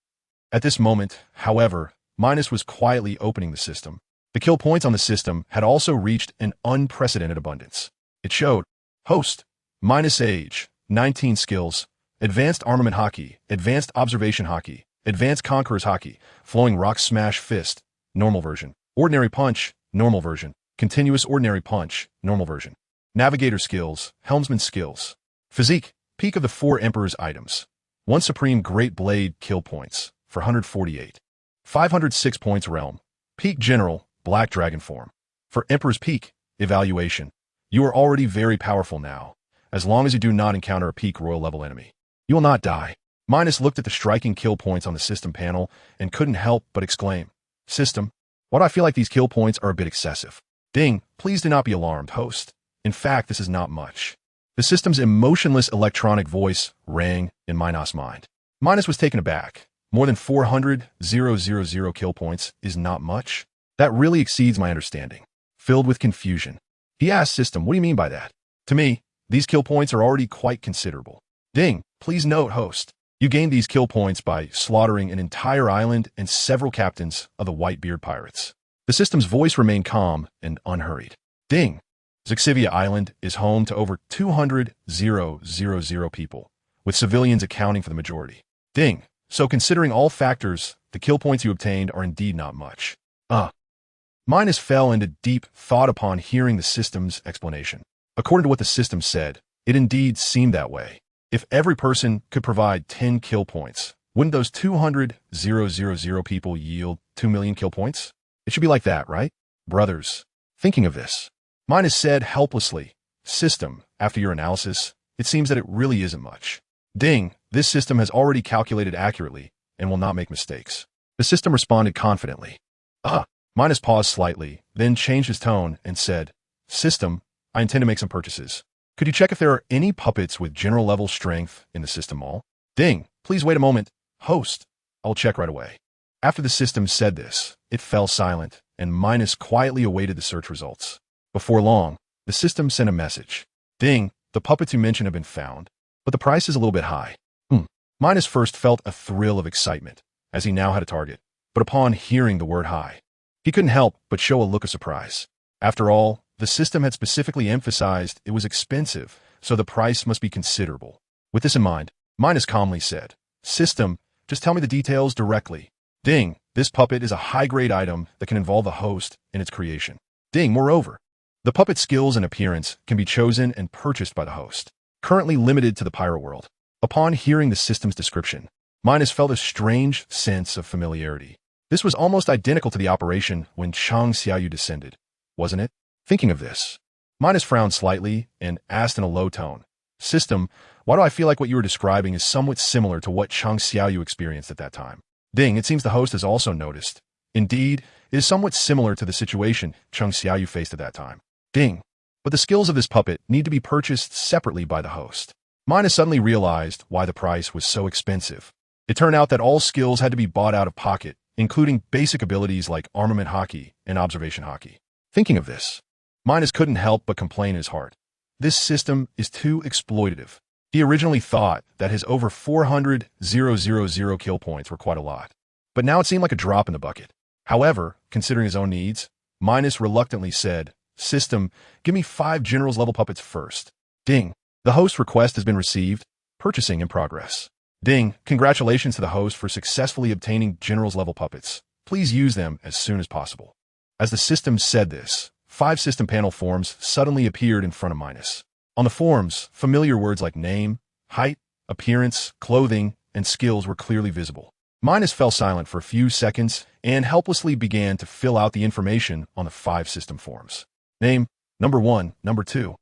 At this moment, however, Minos was quietly opening the system. The kill points on the system had also reached an unprecedented abundance. It showed: Host, Minos age, 19 skills, Advanced Armament Hockey, Advanced Observation Hockey, Advanced Conqueror's Hockey, Flowing Rock Smash Fist, Normal Version, Ordinary Punch, Normal Version, Continuous Ordinary Punch, Normal Version, Navigator Skills, Helmsman Skills, Physique, Peak of the 4 Emperor's items, 1 Supreme Great Blade kill points for 148. 506 points Realm, Peak General, Black Dragon Form. For Emperor's Peak, Evaluation. You are already very powerful now, as long as you do not encounter a peak royal level enemy. You will not die. Minos looked at the striking kill points on the system panel and couldn't help but exclaim, "System, why do I feel like these kill points are a bit excessive?" Ding, please do not be alarmed, host. In fact, this is not much. The system's emotionless electronic voice rang in Minos' mind. Minos was taken aback. More than 400,000 kill points is not much? That really exceeds my understanding. Filled with confusion, he asked System, "What do you mean by that?" "To me, these kill points are already quite considerable." Ding, please note, host, you gained these kill points by slaughtering an entire island and several captains of the Whitebeard pirates. The system's voice remained calm and unhurried. Ding! Zixivia Island is home to over 200,000 people, with civilians accounting for the majority. Ding! So considering all factors, the kill points you obtained are indeed not much. Minos fell into deep thought upon hearing the system's explanation. According to what the system said, it indeed seemed that way. If every person could provide 10 kill points, wouldn't those 200,000 people yield 2 million kill points? It should be like that, right? Brothers. Thinking of this, Minos said helplessly, "System, after your analysis, it seems that it really isn't much. Ding, this system has already calculated accurately and will not make mistakes." The system responded confidently. Minos paused slightly, then changed his tone and said, "System, I intend to make some purchases. Could you check if there are any puppets with general level strength in the system mall?" Ding, please wait a moment. Host, I'll check right away. After the system said this, it fell silent, and Minos quietly awaited the search results. Before long, the system sent a message. Ding, the puppets you mentioned have been found, but the price is a little bit high. Minos first felt a thrill of excitement, as he now had a target, but upon hearing the word high, he couldn't help but show a look of surprise. After all, the system had specifically emphasized it was expensive, so the price must be considerable. With this in mind, Minos calmly said, "System, just tell me the details directly." Ding, this puppet is a high-grade item that can involve the host in its creation. Ding, moreover, the puppet skills and appearance can be chosen and purchased by the host, currently limited to the pirate world. Upon hearing the system's description, Minos felt a strange sense of familiarity. This was almost identical to the operation when Chang Xiaoyu descended, wasn't it? Thinking of this, Minos frowned slightly and asked in a low tone, "System, why do I feel like what you were describing is somewhat similar to what Chang Xiaoyu experienced at that time?" Ding, it seems the host has also noticed. Indeed, it is somewhat similar to the situation Chang Xiaoyu faced at that time. Ding, but the skills of this puppet need to be purchased separately by the host. Minos suddenly realized why the price was so expensive. It turned out that all skills had to be bought out of pocket, including basic abilities like armament hockey and observation hockey. Thinking of this, Minos couldn't help but complain in his heart. This system is too exploitative. He originally thought that his over 400,000 kill points were quite a lot, but now it seemed like a drop in the bucket. However, considering his own needs, Minos reluctantly said, "System, give me 5 generals level puppets first." Ding, the host request has been received. Purchasing in progress. Ding, congratulations to the host for successfully obtaining generals level puppets. Please use them as soon as possible. As the system said this, 5 system panel forms suddenly appeared in front of Minos. On the forms, familiar words like name, height, appearance, clothing, and skills were clearly visible. Minos fell silent for a few seconds and helplessly began to fill out the information on the 5 system forms. Name, number 1, number 2.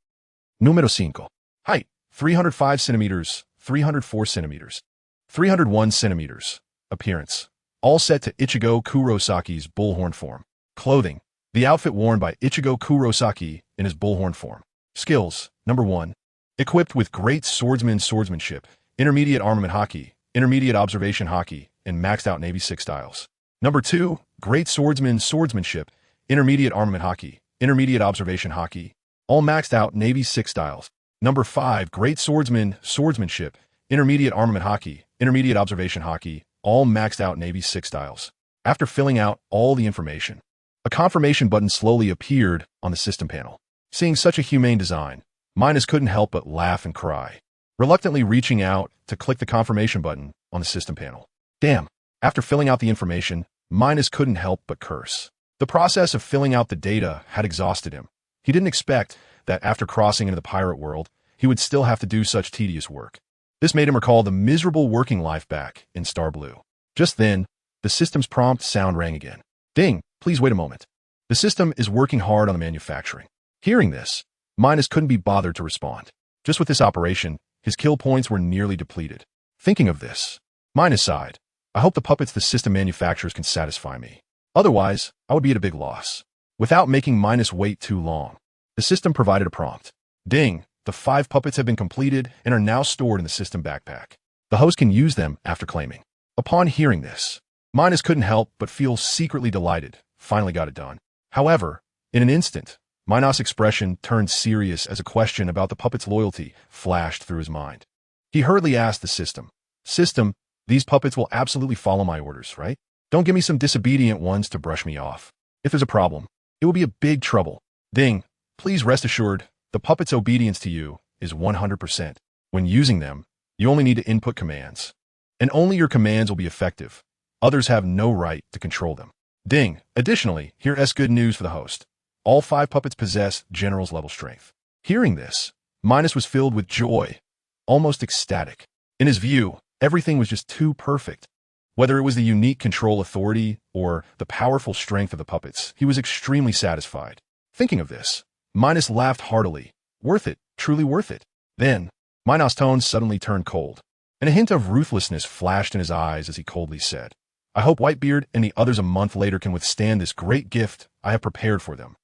Número 5. Height, 305 centimeters, 304 centimeters, 301 centimeters. Appearance, all set to Ichigo Kurosaki's bullhorn form. Clothing, the outfit worn by Ichigo Kurosaki in his bullhorn form. Skills, number 1. Equipped with great swordsmanship, intermediate armament hockey, intermediate observation hockey, and maxed out Navy 6 styles. Number 2. Great swordsmanship, intermediate armament hockey, intermediate observation hockey, all maxed out Navy 6 styles. Number 5. Great swordsmanship, intermediate armament hockey, intermediate observation hockey, all maxed out Navy 6 styles. After filling out all the information, a confirmation button slowly appeared on the system panel. Seeing such a humane design, Minos couldn't help but laugh and cry, reluctantly reaching out to click the confirmation button on the system panel. Damn! After filling out the information, Minos couldn't help but curse. The process of filling out the data had exhausted him. He didn't expect that after crossing into the pirate world, he would still have to do such tedious work. This made him recall the miserable working life back in Star Blue. Just then, the system's prompt sound rang again. Ding, please wait a moment. The system is working hard on the manufacturing. Hearing this, Minos couldn't be bothered to respond. Just with this operation, his kill points were nearly depleted. Thinking of this, Minos sighed. I hope the puppets the system manufacturers can satisfy me. Otherwise, I would be at a big loss. Without making Minos wait too long, the system provided a prompt. Ding, the 5 puppets have been completed and are now stored in the system backpack. The host can use them after claiming. Upon hearing this, Minos couldn't help but feel secretly delighted. Finally got it done. However, in an instant, Minos' expression turned serious as a question about the puppet's loyalty flashed through his mind. He hurriedly asked the system, "System, these puppets will absolutely follow my orders, right? Don't give me some disobedient ones to brush me off." If there's a problem, it will be a big trouble. Ding, please rest assured, the puppet's obedience to you is 100%. When using them, you only need to input commands. And only your commands will be effective. Others have no right to control them. Ding, additionally, here's good news for the host. All 5 puppets possess General's level strength. Hearing this, Minos was filled with joy, almost ecstatic. In his view, everything was just too perfect. Whether it was the unique control authority or the powerful strength of the puppets, he was extremely satisfied. Thinking of this, Minos laughed heartily. Worth it, truly worth it. Then, Minos' tone suddenly turned cold, and a hint of ruthlessness flashed in his eyes as he coldly said, I hope Whitebeard and the others a month later can withstand this great gift I have prepared for them.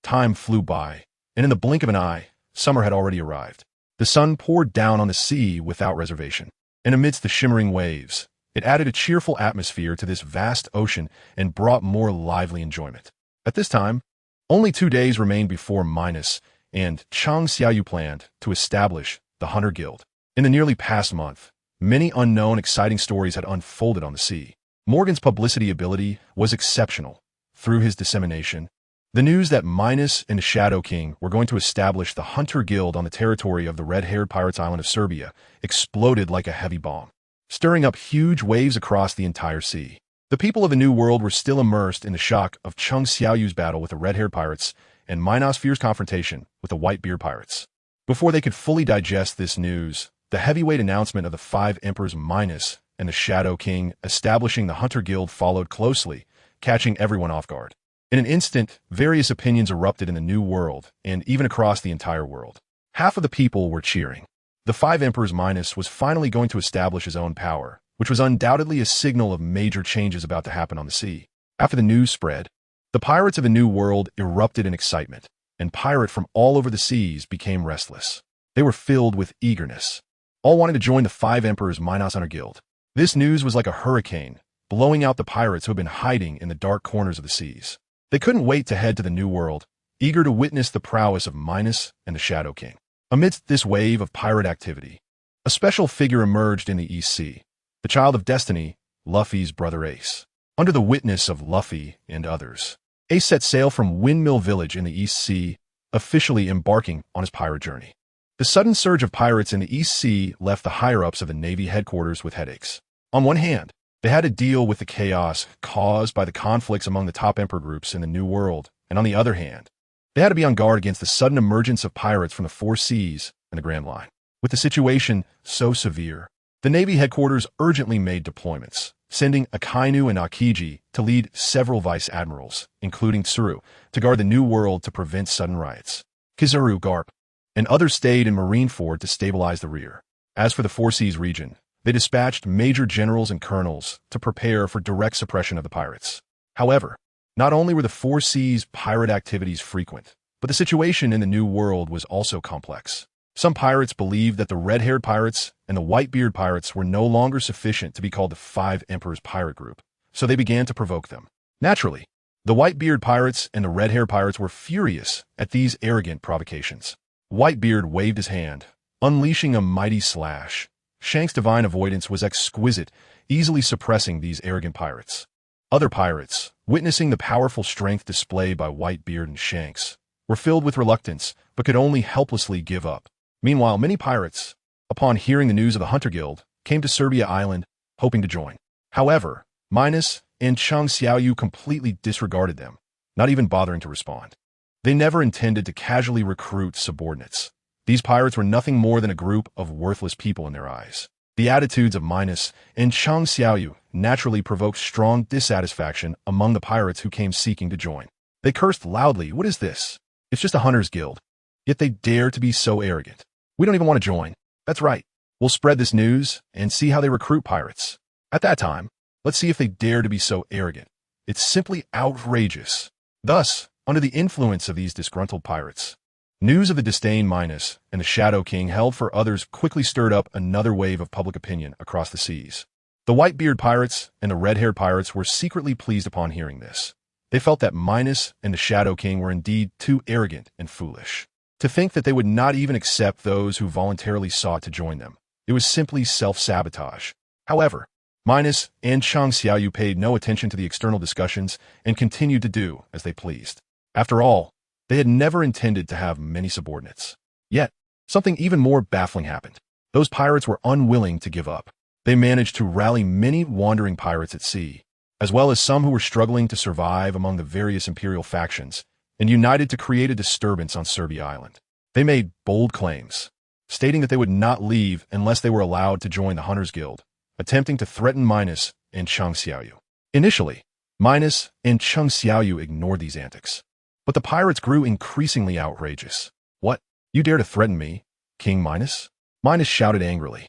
Time flew by, and in the blink of an eye, summer had already arrived. The sun poured down on the sea without reservation, and amidst the shimmering waves, it added a cheerful atmosphere to this vast ocean and brought more lively enjoyment. At this time, only 2 days remained before Minos and Chang Xiaoyu planned to establish the Hunter Guild. In the nearly past month, many unknown exciting stories had unfolded on the sea. Morgan's publicity ability was exceptional. Through his dissemination, the news that Minos and the Shadow King were going to establish the Hunter Guild on the territory of the red-haired pirates island of Serbia exploded like a heavy bomb, stirring up huge waves across the entire sea. The people of the New World were still immersed in the shock of Chang Xiaoyu's battle with the red-haired pirates and Minos' fierce confrontation with the Whitebeard pirates. Before they could fully digest this news, the heavyweight announcement of the 5 emperors Minos and the Shadow King establishing the Hunter Guild followed closely, catching everyone off guard. In an instant, various opinions erupted in the New World and even across the entire world. Half of the people were cheering. The 5 emperors Minos was finally going to establish his own power, which was undoubtedly a signal of major changes about to happen on the sea. After the news spread, the pirates of the New World erupted in excitement, and pirates from all over the seas became restless. They were filled with eagerness. All wanted to join the 5 emperors Minos Hunter Guild. This news was like a hurricane, blowing out the pirates who had been hiding in the dark corners of the seas. They couldn't wait to head to the New World, eager to witness the prowess of Minos and the Shadow King. Amidst this wave of pirate activity, a special figure emerged in the East Sea, the child of destiny, Luffy's brother Ace. Under the witness of Luffy and others, Ace set sail from Windmill Village in the East Sea, officially embarking on his pirate journey. The sudden surge of pirates in the East Sea left the higher-ups of the Navy headquarters with headaches. On one hand, they had to deal with the chaos caused by the conflicts among the top emperor groups in the New World, and on the other hand, they had to be on guard against the sudden emergence of pirates from the 4 seas and the Grand Line. With the situation so severe, the Navy headquarters urgently made deployments, sending Akainu and Akiji to lead several vice admirals, including Tsuru, to guard the New World to prevent sudden riots. Kizaru, Garp, and others stayed in Marineford to stabilize the rear. As for the 4 seas region, they dispatched major generals and colonels to prepare for direct suppression of the pirates. However, not only were the 4 seas pirate activities frequent, but the situation in the New World was also complex. Some pirates believed that the red-haired pirates and the Whitebeard pirates were no longer sufficient to be called the 5 Emperors pirate group, so they began to provoke them. Naturally, the Whitebeard pirates and the red-haired pirates were furious at these arrogant provocations. Whitebeard waved his hand, unleashing a mighty slash. Shank's divine avoidance was exquisite, easily suppressing these arrogant pirates. Other pirates, witnessing the powerful strength displayed by Whitebeard and Shanks, were filled with reluctance but could only helplessly give up. Meanwhile, many pirates, upon hearing the news of the Hunter Guild, came to Serbia Island, hoping to join. However, Minos and Chang Xiaoyu completely disregarded them, not even bothering to respond. They never intended to casually recruit subordinates. These pirates were nothing more than a group of worthless people in their eyes. The attitudes of Minos and Chang Xiaoyu naturally provoked strong dissatisfaction among the pirates who came seeking to join. They cursed loudly, "What is this? It's just a hunter's guild." Yet they dare to be so arrogant. "We don't even want to join." "That's right. We'll spread this news and see how they recruit pirates." At that time, let's see if they dare to be so arrogant. It's simply outrageous. Thus, under the influence of these disgruntled pirates, news of the disdain Minos and the Shadow King held for others quickly stirred up another wave of public opinion across the seas. The Whitebeard pirates and the red-haired pirates were secretly pleased upon hearing this. They felt that Minos and the Shadow King were indeed too arrogant and foolish. To think that they would not even accept those who voluntarily sought to join them. It was simply self-sabotage. However, Minos and Chang Xiaoyu paid no attention to the external discussions and continued to do as they pleased. After all, they had never intended to have many subordinates. Yet, something even more baffling happened. Those pirates were unwilling to give up. They managed to rally many wandering pirates at sea, as well as some who were struggling to survive among the various imperial factions, and united to create a disturbance on Serbia Island. They made bold claims, stating that they would not leave unless they were allowed to join the Hunters Guild, attempting to threaten Minos and Chang Xiaoyu. Initially, Minos and Chang Xiaoyu ignored these antics, but the pirates grew increasingly outrageous. "What? You dare to threaten me, King Minos?" Minos shouted angrily.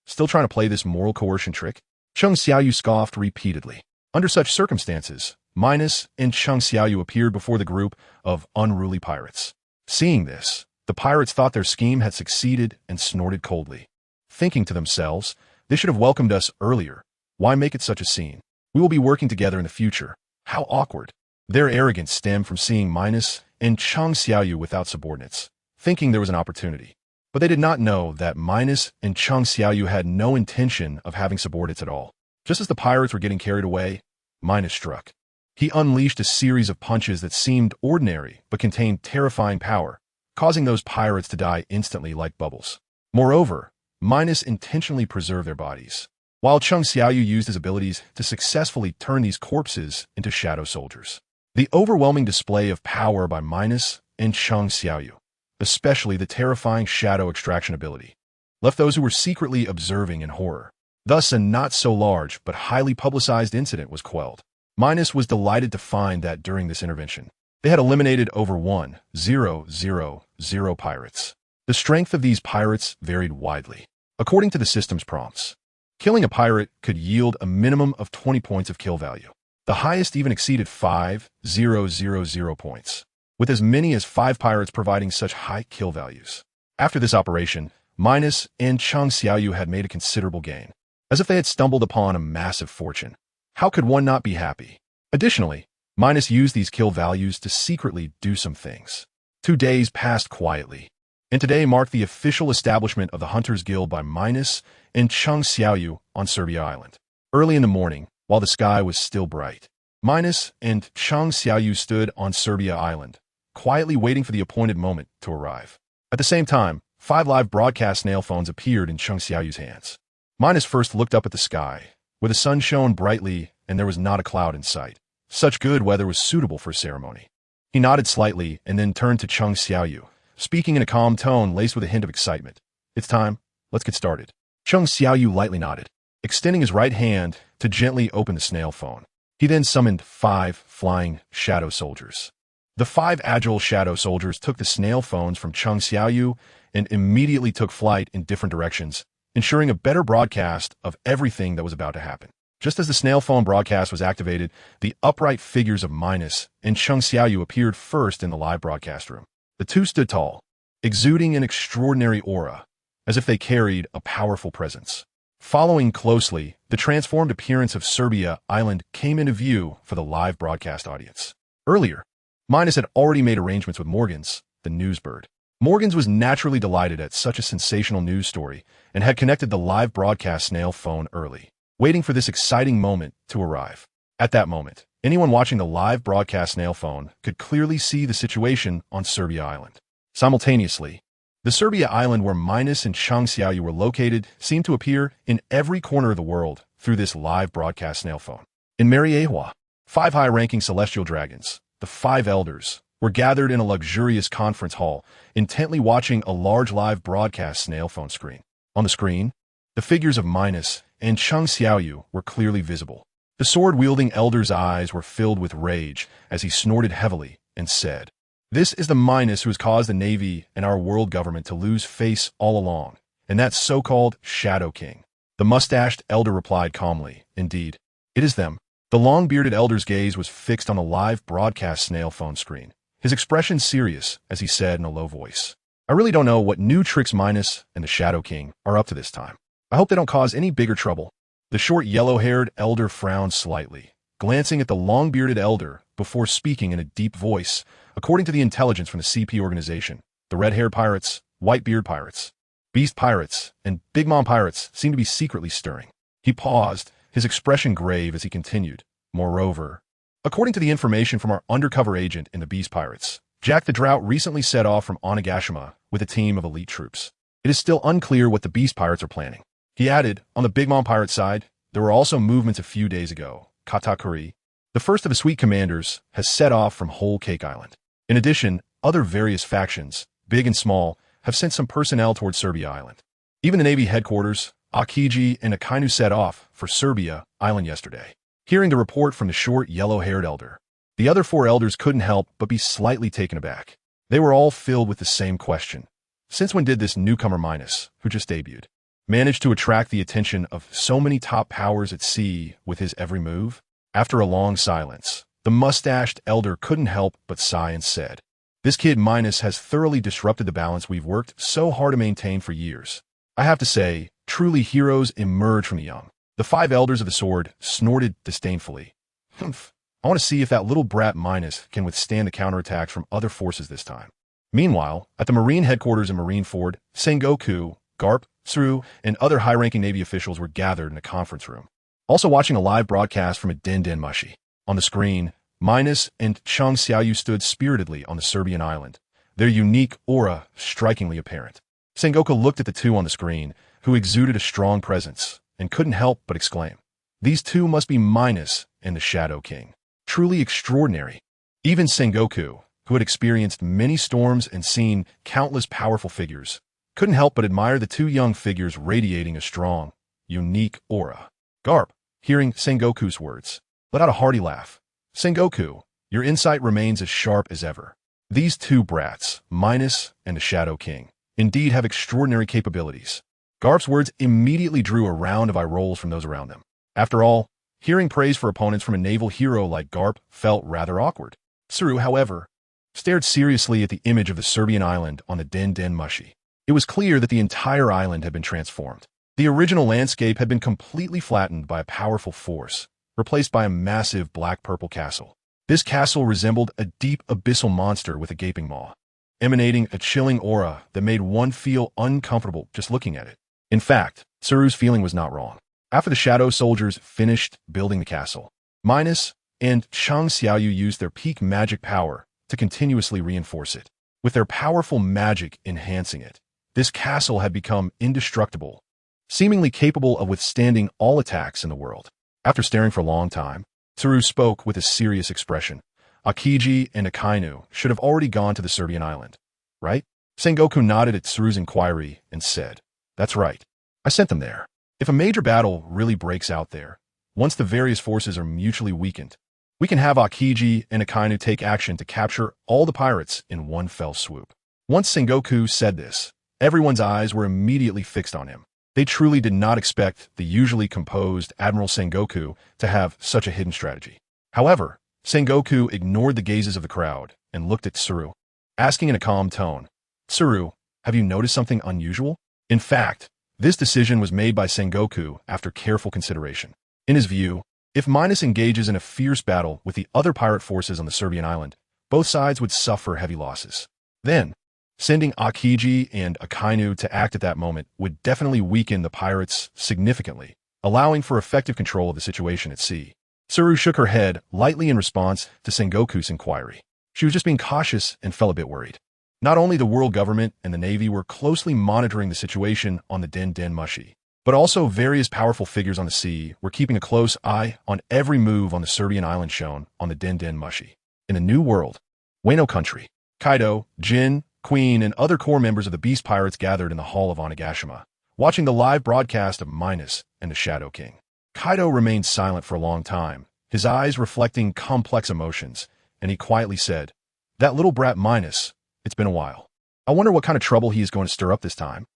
Still trying to play this moral coercion trick?" Chang Xiaoyu scoffed repeatedly. Under such circumstances, Minos and Chang Xiaoyu appeared before the group of unruly pirates. Seeing this, the pirates thought their scheme had succeeded and snorted coldly, thinking to themselves, "They should have welcomed us earlier. Why make it such a scene? We will be working together in the future. How awkward." Their arrogance stemmed from seeing Minos and Chang Xiaoyu without subordinates, thinking there was an opportunity. But they did not know that Minos and Chang Xiaoyu had no intention of having subordinates at all. Just as the pirates were getting carried away, Minos struck. He unleashed a series of punches that seemed ordinary but contained terrifying power, causing those pirates to die instantly like bubbles. Moreover, Minos intentionally preserved their bodies, while Chang Xiaoyu used his abilities to successfully turn these corpses into shadow soldiers. The overwhelming display of power by Minos and Chang Xiaoyu, especially the terrifying shadow extraction ability, left those who were secretly observing in horror. Thus, a not-so-large but highly publicized incident was quelled. Minos was delighted to find that during this intervention, they had eliminated over 1,000 pirates. The strength of these pirates varied widely. According to the system's prompts, killing a pirate could yield a minimum of 20 points of kill value. The highest even exceeded 5,000 points, with as many as 5 pirates providing such high kill values. After this operation, Minos and Chang Xiaoyu had made a considerable gain, as if they had stumbled upon a massive fortune. How could one not be happy? Additionally, Minos used these kill values to secretly do some things. 2 days passed quietly, and today marked the official establishment of the Hunters Guild by Minos and Chang Xiaoyu on Serbia Island. Early in the morning, while the sky was still bright, Minos and Chang Xiaoyu stood on Serbia Island, quietly waiting for the appointed moment to arrive. At the same time, 5 live broadcast snail phones appeared in Chang Xiaoyu's hands. Minos first looked up at the sky, where the sun shone brightly and there was not a cloud in sight. Such good weather was suitable for a ceremony. He nodded slightly and then turned to Chang Xiaoyu, speaking in a calm tone laced with a hint of excitement. "It's time. Let's get started." Chang Xiaoyu lightly nodded, extending his right hand to gently open the snail phone. He then summoned 5 flying shadow soldiers. The 5 agile shadow soldiers took the snail phones from Chang Xiaoyu and immediately took flight in different directions, ensuring a better broadcast of everything that was about to happen. Just as the snail phone broadcast was activated, the upright figures of Minos and Chang Xiaoyu appeared first in the live broadcast room. The two stood tall, exuding an extraordinary aura, as if they carried a powerful presence. Following closely, the transformed appearance of Serbia Island came into view for the live broadcast audience. Earlier, Minos had already made arrangements with Morgans, the newsbird. Morgans was naturally delighted at such a sensational news story and had connected the live broadcast snail phone early, waiting for this exciting moment to arrive. At that moment, anyone watching the live broadcast snail phone could clearly see the situation on Serbia Island. Simultaneously, the Serbia Island where Minos and Chang Xiaoyu were located seemed to appear in every corner of the world through this live broadcast snail phone. In Mariehua, 5 high-ranking celestial dragons, the 5 elders, were gathered in a luxurious conference hall, intently watching a large live broadcast snail phone screen. On the screen, the figures of Minos and Chang Xiaoyu were clearly visible. The sword-wielding elder's eyes were filled with rage as he snorted heavily and said, "This is the Minos who has caused the Navy and our world government to lose face all along, and that so-called Shadow King." The mustached elder replied calmly, "Indeed, it is them." The long-bearded elder's gaze was fixed on the live broadcast snail phone screen, his expression serious as he said in a low voice, "I really don't know what new tricks Minos and the Shadow King are up to this time. I hope they don't cause any bigger trouble." The short yellow-haired elder frowned slightly, glancing at the long-bearded elder before speaking in a deep voice. According to the intelligence from the CP organization, the red-haired pirates, white-beard pirates, beast pirates, and Big Mom pirates seem to be secretly stirring. He paused, his expression grave as he continued. Moreover, according to the information from our undercover agent in the Beast Pirates, Jack the Drought recently set off from Onigashima with a team of elite troops. It is still unclear what the Beast Pirates are planning. He added, on the Big Mom Pirate side, there were also movements a few days ago. Katakuri, the first of the Sweet Commanders, has set off from Whole Cake Island. In addition, other various factions, big and small, have sent some personnel towards Serbia Island. Even the Navy headquarters, Akiji and Akainu set off for Serbia Island yesterday. Hearing the report from the short, yellow-haired elder, the other four elders couldn't help but be slightly taken aback. They were all filled with the same question. Since when did this newcomer Minos, who just debuted, manage to attract the attention of so many top powers at sea with his every move? After a long silence, the mustached elder couldn't help but sigh and said, "This kid Minos has thoroughly disrupted the balance we've worked so hard to maintain for years. I have to say, truly heroes emerge from the young." The five elders of the sword snorted disdainfully. "Humph. I want to see if that little brat Minos can withstand the counterattacks from other forces this time." Meanwhile, at the Marine headquarters in Marineford, Sengoku, Garp, Tsuru, and other high-ranking Navy officials were gathered in a conference room, also watching a live broadcast from a Den Mushi. On the screen, Minos and Chang Xiaoyu stood spiritedly on the Serbian island, their unique aura strikingly apparent. Sengoku looked at the two on the screen, who exuded a strong presence, and couldn't help but exclaim, "These two must be Minos and the Shadow King. Truly extraordinary." Even Sengoku, who had experienced many storms and seen countless powerful figures, couldn't help but admire the two young figures radiating a strong, unique aura. Garp, hearing Sengoku's words, let out a hearty laugh. "Sengoku, your insight remains as sharp as ever. These two brats, Minos and the Shadow King, indeed have extraordinary capabilities." Garp's words immediately drew a round of eye rolls from those around them. After all, hearing praise for opponents from a naval hero like Garp felt rather awkward. Tsuru, however, stared seriously at the image of the Serbian island on the Den Mushi. It was clear that the entire island had been transformed. The original landscape had been completely flattened by a powerful force, replaced by a massive black-purple castle. This castle resembled a deep abyssal monster with a gaping maw, emanating a chilling aura that made one feel uncomfortable just looking at it. In fact, Tsuru's feeling was not wrong. After the Shadow Soldiers finished building the castle, Minos and Chang Xiaoyu used their peak magic power to continuously reinforce it. With their powerful magic enhancing it, this castle had become indestructible, seemingly capable of withstanding all attacks in the world. After staring for a long time, Tsuru spoke with a serious expression. "Akiji and Akainu should have already gone to the Serbian island, right?" Sengoku nodded at Tsuru's inquiry and said, "That's right. I sent them there. If a major battle really breaks out there, once the various forces are mutually weakened, we can have Akiji and Akainu take action to capture all the pirates in one fell swoop." Once Sengoku said this, everyone's eyes were immediately fixed on him. They truly did not expect the usually composed Admiral Sengoku to have such a hidden strategy. However, Sengoku ignored the gazes of the crowd and looked at Tsuru, asking in a calm tone, "Tsuru, have you noticed something unusual?" In fact, this decision was made by Sengoku after careful consideration. In his view, if Minos engages in a fierce battle with the other pirate forces on the Serbian island, both sides would suffer heavy losses. Then, sending Akiji and Akainu to act at that moment would definitely weaken the pirates significantly, allowing for effective control of the situation at sea. Tsuru shook her head lightly in response to Sengoku's inquiry. She was just being cautious and felt a bit worried. Not only the world government and the Navy were closely monitoring the situation on the Den Mushi, but also various powerful figures on the sea were keeping a close eye on every move on the Serbian island shown on the Den Mushi. In the New World, Wano country, Kaido, Jin, Queen, and other core members of the Beast Pirates gathered in the hall of Onigashima, watching the live broadcast of Minos and the Shadow King. Kaido remained silent for a long time, his eyes reflecting complex emotions, and he quietly said, "That little brat Minos, it's been a while. I wonder what kind of trouble he is going to stir up this time."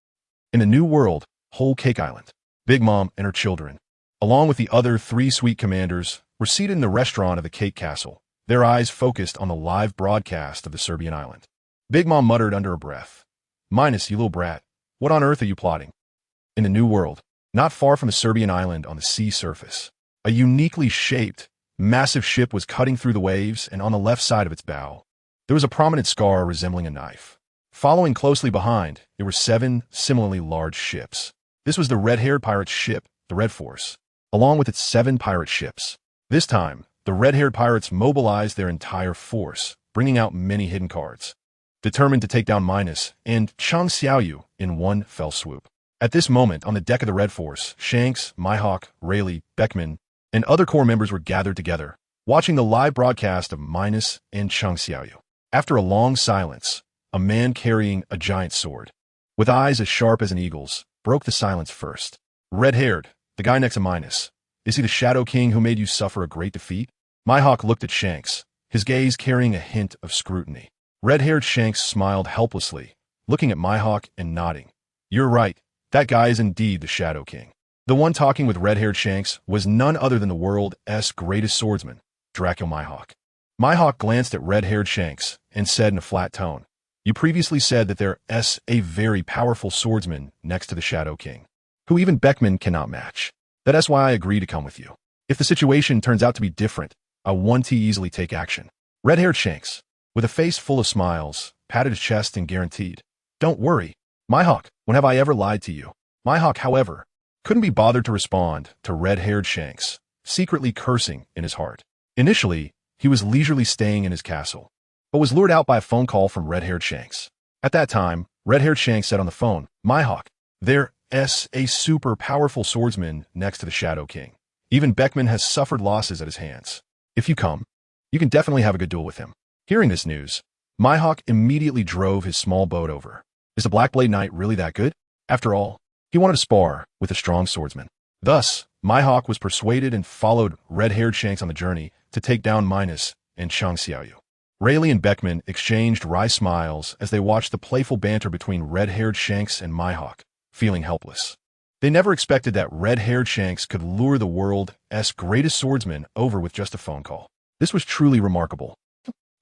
In the New World, Whole Cake Island, Big Mom and her children, along with the other 3 Sweet Commanders, were seated in the restaurant of the Cake Castle, their eyes focused on the live broadcast of the Serbian island. Big Mom muttered under her breath, "Minos, you little brat, what on earth are you plotting?" In the New World, not far from the Serbian island on the sea surface, a uniquely shaped, massive ship was cutting through the waves, and on the left side of its bow, there was a prominent scar resembling a knife. Following closely behind, there were 7 similarly large ships. This was the red-haired pirate's ship, the Red Force, along with its 7 pirate ships. This time, the red-haired pirates mobilized their entire force, bringing out many hidden cards, determined to take down Minos and Chang Xiaoyu in one fell swoop. At this moment, on the deck of the Red Force, Shanks, Mihawk, Rayleigh, Beckman, and other Corps members were gathered together, watching the live broadcast of Minos and Chang Xiaoyu. After a long silence, a man carrying a giant sword, with eyes as sharp as an eagle's, broke the silence first. Red-haired, the guy next to Minos. Is he the Shadow King who made you suffer a great defeat? Mihawk looked at Shanks, his gaze carrying a hint of scrutiny. Red-haired Shanks smiled helplessly, looking at Mihawk and nodding. You're right, that guy is indeed the Shadow King. The one talking with red-haired Shanks was none other than the world's greatest swordsman, Draco Mihawk. Mihawk glanced at red-haired Shanks and said in a flat tone, You previously said that there's a very powerful swordsman next to the Shadow King, who even Beckman cannot match. That's why I agree to come with you. If the situation turns out to be different, I want to easily take action. Red-haired Shanks, with a face full of smiles, patted his chest and guaranteed, Don't worry, Mihawk, when have I ever lied to you? Mihawk, however, couldn't be bothered to respond to red-haired Shanks, secretly cursing in his heart. Initially, he was leisurely staying in his castle, but was lured out by a phone call from red-haired Shanks. At that time, red-haired Shanks said on the phone, Mihawk, there's a super powerful swordsman next to the Shadow King. Even Beckman has suffered losses at his hands. If you come, you can definitely have a good duel with him. Hearing this news, Mihawk immediately drove his small boat over. Is the Black Blade Knight really that good? After all, he wanted to spar with a strong swordsman. Thus, Mihawk was persuaded and followed red-haired Shanks on the journey to take down Minos and Chang Xiaoyu. Rayleigh and Beckman exchanged wry smiles as they watched the playful banter between red-haired Shanks and Mihawk, feeling helpless. They never expected that red-haired Shanks could lure the world's greatest swordsman over with just a phone call. This was truly remarkable.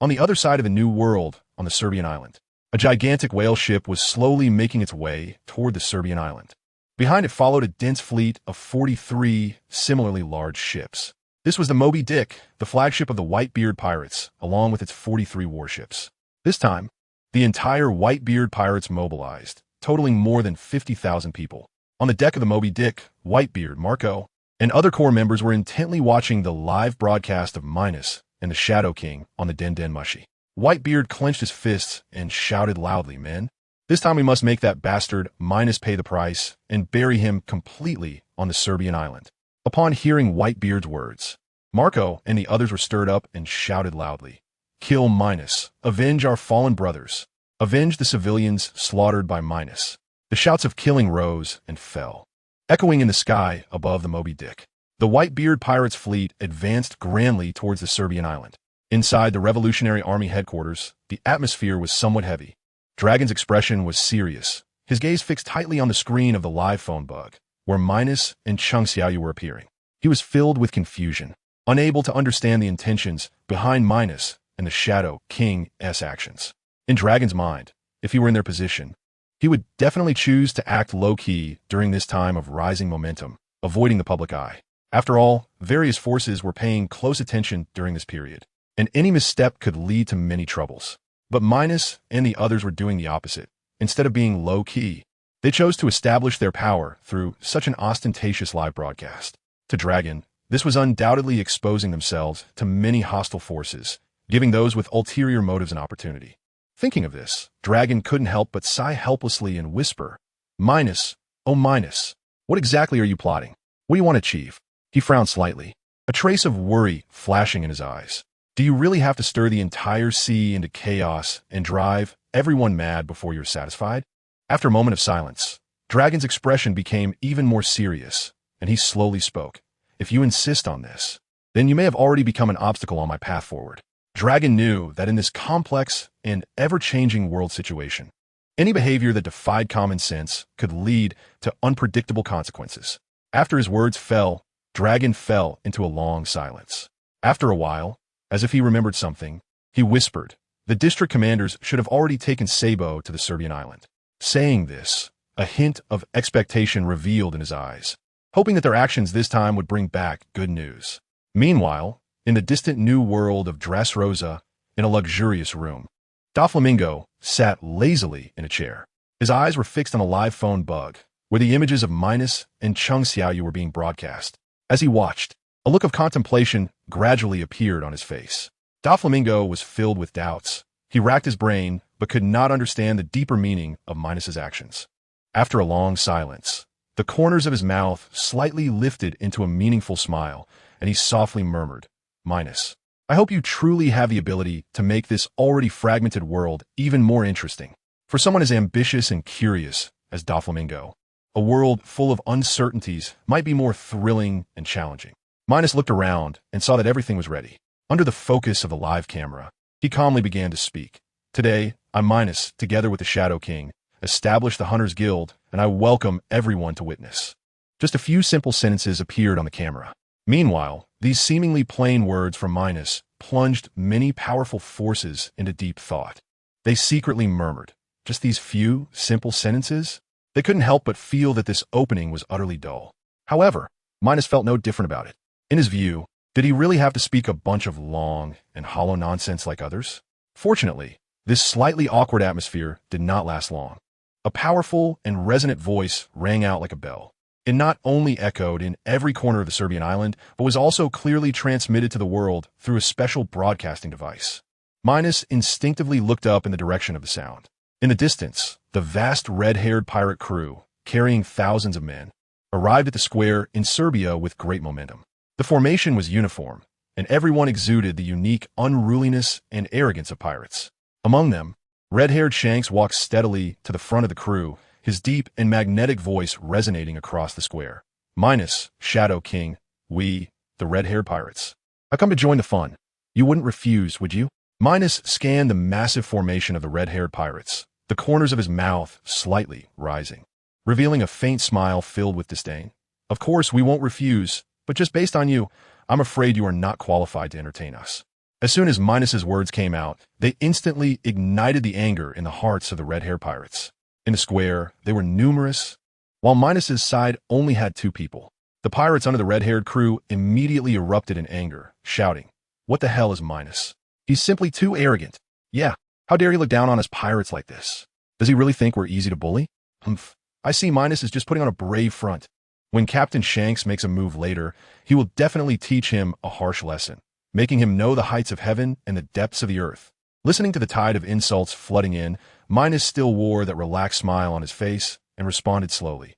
On the other side of the new world, on the Serbian island, a gigantic whale ship was slowly making its way toward the Serbian island. Behind it followed a dense fleet of 43 similarly large ships. This was the Moby Dick, the flagship of the Whitebeard pirates, along with its 43 warships. This time, the entire Whitebeard pirates mobilized, totaling more than 50,000 people. On the deck of the Moby Dick, Whitebeard, Marco, and other Corps members were intently watching the live broadcast of Minos and the Shadow King on the Den Den Mushi. Whitebeard clenched his fists and shouted loudly, Men, this time we must make that bastard Minos pay the price and bury him completely on the Serbian island. Upon hearing Whitebeard's words, Marco and the others were stirred up and shouted loudly, Kill Minos, avenge our fallen brothers, avenge the civilians slaughtered by Minos. The shouts of killing rose and fell, echoing in the sky above the Moby Dick. The Whitebeard pirates' fleet advanced grandly towards the Serbian island. Inside the Revolutionary Army headquarters, the atmosphere was somewhat heavy. Dragon's expression was serious, his gaze fixed tightly on the screen of the live phone bug, where Minos and Chang Xiaoyu were appearing. He was filled with confusion, unable to understand the intentions behind Minos and the Shadow King's actions. In Dragon's mind, if he were in their position, he would definitely choose to act low-key during this time of rising momentum, avoiding the public eye. After all, various forces were paying close attention during this period, and any misstep could lead to many troubles. But Minos and the others were doing the opposite. Instead of being low-key, they chose to establish their power through such an ostentatious live broadcast. To Dragon, this was undoubtedly exposing themselves to many hostile forces, giving those with ulterior motives an opportunity. Thinking of this, Dragon couldn't help but sigh helplessly and whisper, Minos, oh Minos, what exactly are you plotting? What do you want to achieve? He frowned slightly, a trace of worry flashing in his eyes. Do you really have to stir the entire sea into chaos and drive everyone mad before you're satisfied? After a moment of silence, Dragon's expression became even more serious, and he slowly spoke. If you insist on this, then you may have already become an obstacle on my path forward. Dragon knew that in this complex and ever-changing world situation, any behavior that defied common sense could lead to unpredictable consequences. After his words fell, Dragon fell into a long silence. After a while, as if he remembered something, he whispered, the district commanders should have already taken Sabo to the Serbian island. Saying this, a hint of expectation revealed in his eyes, hoping that their actions this time would bring back good news. Meanwhile, in the distant new world of Dressrosa, in a luxurious room, Doflamingo sat lazily in a chair. His eyes were fixed on a live phone bug, where the images of Minos and Chung Xiaoyu were being broadcast. As he watched, a look of contemplation gradually appeared on his face. Doflamingo was filled with doubts. He racked his brain, but could not understand the deeper meaning of Minos's actions. After a long silence, the corners of his mouth slightly lifted into a meaningful smile, and he softly murmured, "Minos, I hope you truly have the ability to make this already fragmented world even more interesting. For someone as ambitious and curious as Doflamingo, a world full of uncertainties might be more thrilling and challenging." Minos looked around and saw that everything was ready. Under the focus of the live camera, he calmly began to speak. "Today, I, Minos, together with the Shadow King, established the Hunters Guild, and I welcome everyone to witness." Just a few simple sentences appeared on the camera. Meanwhile, these seemingly plain words from Minos plunged many powerful forces into deep thought. They secretly murmured, "Just these few, simple sentences?" They couldn't help but feel that this opening was utterly dull. However, Minos felt no different about it. In his view, did he really have to speak a bunch of long and hollow nonsense like others? Fortunately, this slightly awkward atmosphere did not last long. A powerful and resonant voice rang out like a bell. It not only echoed in every corner of the Serbian island, but was also clearly transmitted to the world through a special broadcasting device. Minos instinctively looked up in the direction of the sound. In the distance, the vast red-haired pirate crew, carrying thousands of men, arrived at the square in Serbia with great momentum. The formation was uniform, and everyone exuded the unique unruliness and arrogance of pirates. Among them, red-haired Shanks walked steadily to the front of the crew, his deep and magnetic voice resonating across the square. "Minos, Shadow King, we, the red-haired pirates. I come to join the fun. You wouldn't refuse, would you?" Minos scanned the massive formation of the red-haired pirates, the corners of his mouth slightly rising, revealing a faint smile filled with disdain. "Of course we won't refuse, but just based on you, I'm afraid you are not qualified to entertain us." As soon as Minos's words came out, they instantly ignited the anger in the hearts of the red-haired pirates. In the square, they were numerous, while Minos's side only had 2 people. The pirates under the red-haired crew immediately erupted in anger, shouting, "What the hell is Minos? He's simply too arrogant. Yeah, how dare he look down on us pirates like this? Does he really think we're easy to bully? Humph. I see Minos is just putting on a brave front. When Captain Shanks makes a move later, he will definitely teach him a harsh lesson, making him know the heights of heaven and the depths of the earth." Listening to the tide of insults flooding in, Minos still wore that relaxed smile on his face and responded slowly.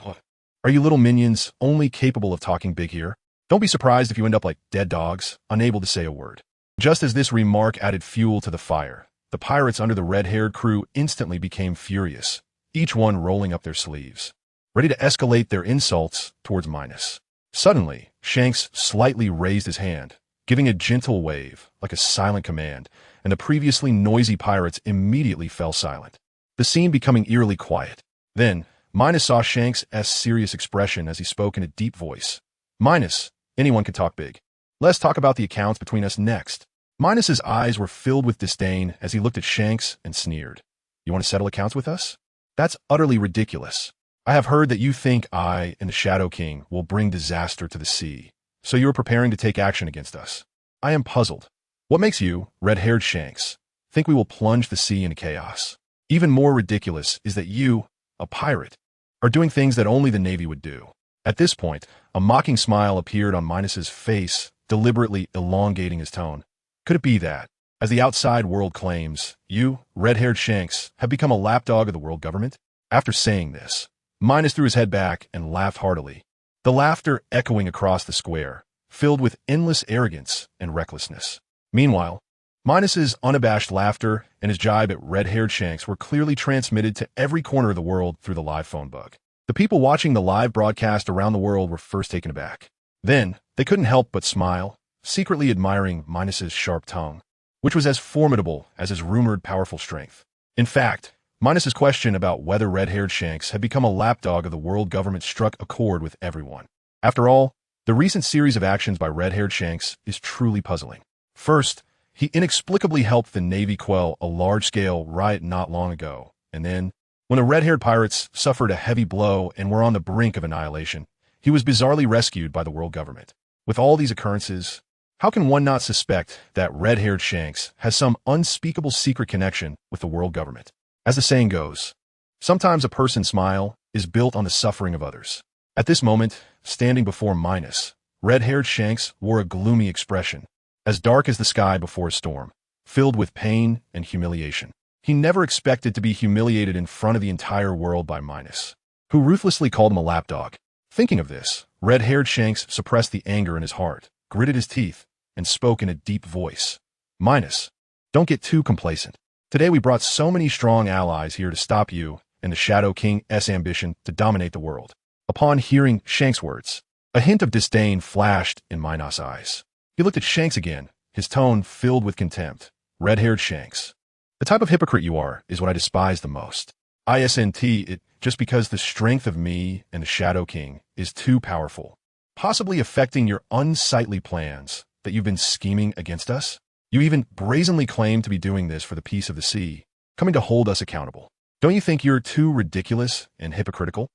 "What? Are you little minions only capable of talking big here? Don't be surprised if you end up like dead dogs, unable to say a word." Just as this remark added fuel to the fire, the pirates under the red-haired crew instantly became furious, each one rolling up their sleeves, ready to escalate their insults towards Minos. Suddenly, Shanks slightly raised his hand, giving a gentle wave, like a silent command, and the previously noisy pirates immediately fell silent, the scene becoming eerily quiet. Then, Minos saw Shanks' serious expression as he spoke in a deep voice. "Minos, anyone can talk big. Let's talk about the accounts between us next." Minos's eyes were filled with disdain as he looked at Shanks and sneered. "You want to settle accounts with us? That's utterly ridiculous. I have heard that you think I and the Shadow King will bring disaster to the sea, so you are preparing to take action against us. I am puzzled. What makes you, red-haired Shanks, think we will plunge the sea into chaos? Even more ridiculous is that you, a pirate, are doing things that only the Navy would do." At this point, a mocking smile appeared on Minos's face, deliberately elongating his tone. "Could it be that, as the outside world claims, you, red-haired Shanks, have become a lapdog of the world government?" After saying this, Minos threw his head back and laughed heartily, the laughter echoing across the square, filled with endless arrogance and recklessness. Meanwhile, Minos's unabashed laughter and his jibe at red-haired Shanks were clearly transmitted to every corner of the world through the live phone bug. The people watching the live broadcast around the world were first taken aback. Then, they couldn't help but smile, secretly admiring Minos's sharp tongue, which was as formidable as his rumored powerful strength. In fact, Minos's question about whether red-haired Shanks had become a lapdog of the world government struck a chord with everyone. After all, the recent series of actions by red-haired Shanks is truly puzzling. First, he inexplicably helped the Navy quell a large-scale riot not long ago, and then, when the red-haired pirates suffered a heavy blow and were on the brink of annihilation, he was bizarrely rescued by the world government. With all these occurrences, how can one not suspect that red-haired Shanks has some unspeakable secret connection with the world government? As the saying goes, sometimes a person's smile is built on the suffering of others. At this moment, standing before Minos, red-haired Shanks wore a gloomy expression, as dark as the sky before a storm, filled with pain and humiliation. He never expected to be humiliated in front of the entire world by Minos, who ruthlessly called him a lapdog. Thinking of this, red-haired Shanks suppressed the anger in his heart, gritted his teeth, and spoke in a deep voice. Minos, don't get too complacent. Today we brought so many strong allies here to stop you and the Shadow King's ambition to dominate the world. Upon hearing Shanks' words, a hint of disdain flashed in Minos' eyes. He looked at Shanks again, his tone filled with contempt. Red-haired Shanks, the type of hypocrite you are is what I despise the most. It just because the strength of me and the Shadow King is too powerful, possibly affecting your unsightly plans that you've been scheming against us. You even brazenly claim to be doing this for the peace of the sea, coming to hold us accountable. Don't you think you're too ridiculous and hypocritical?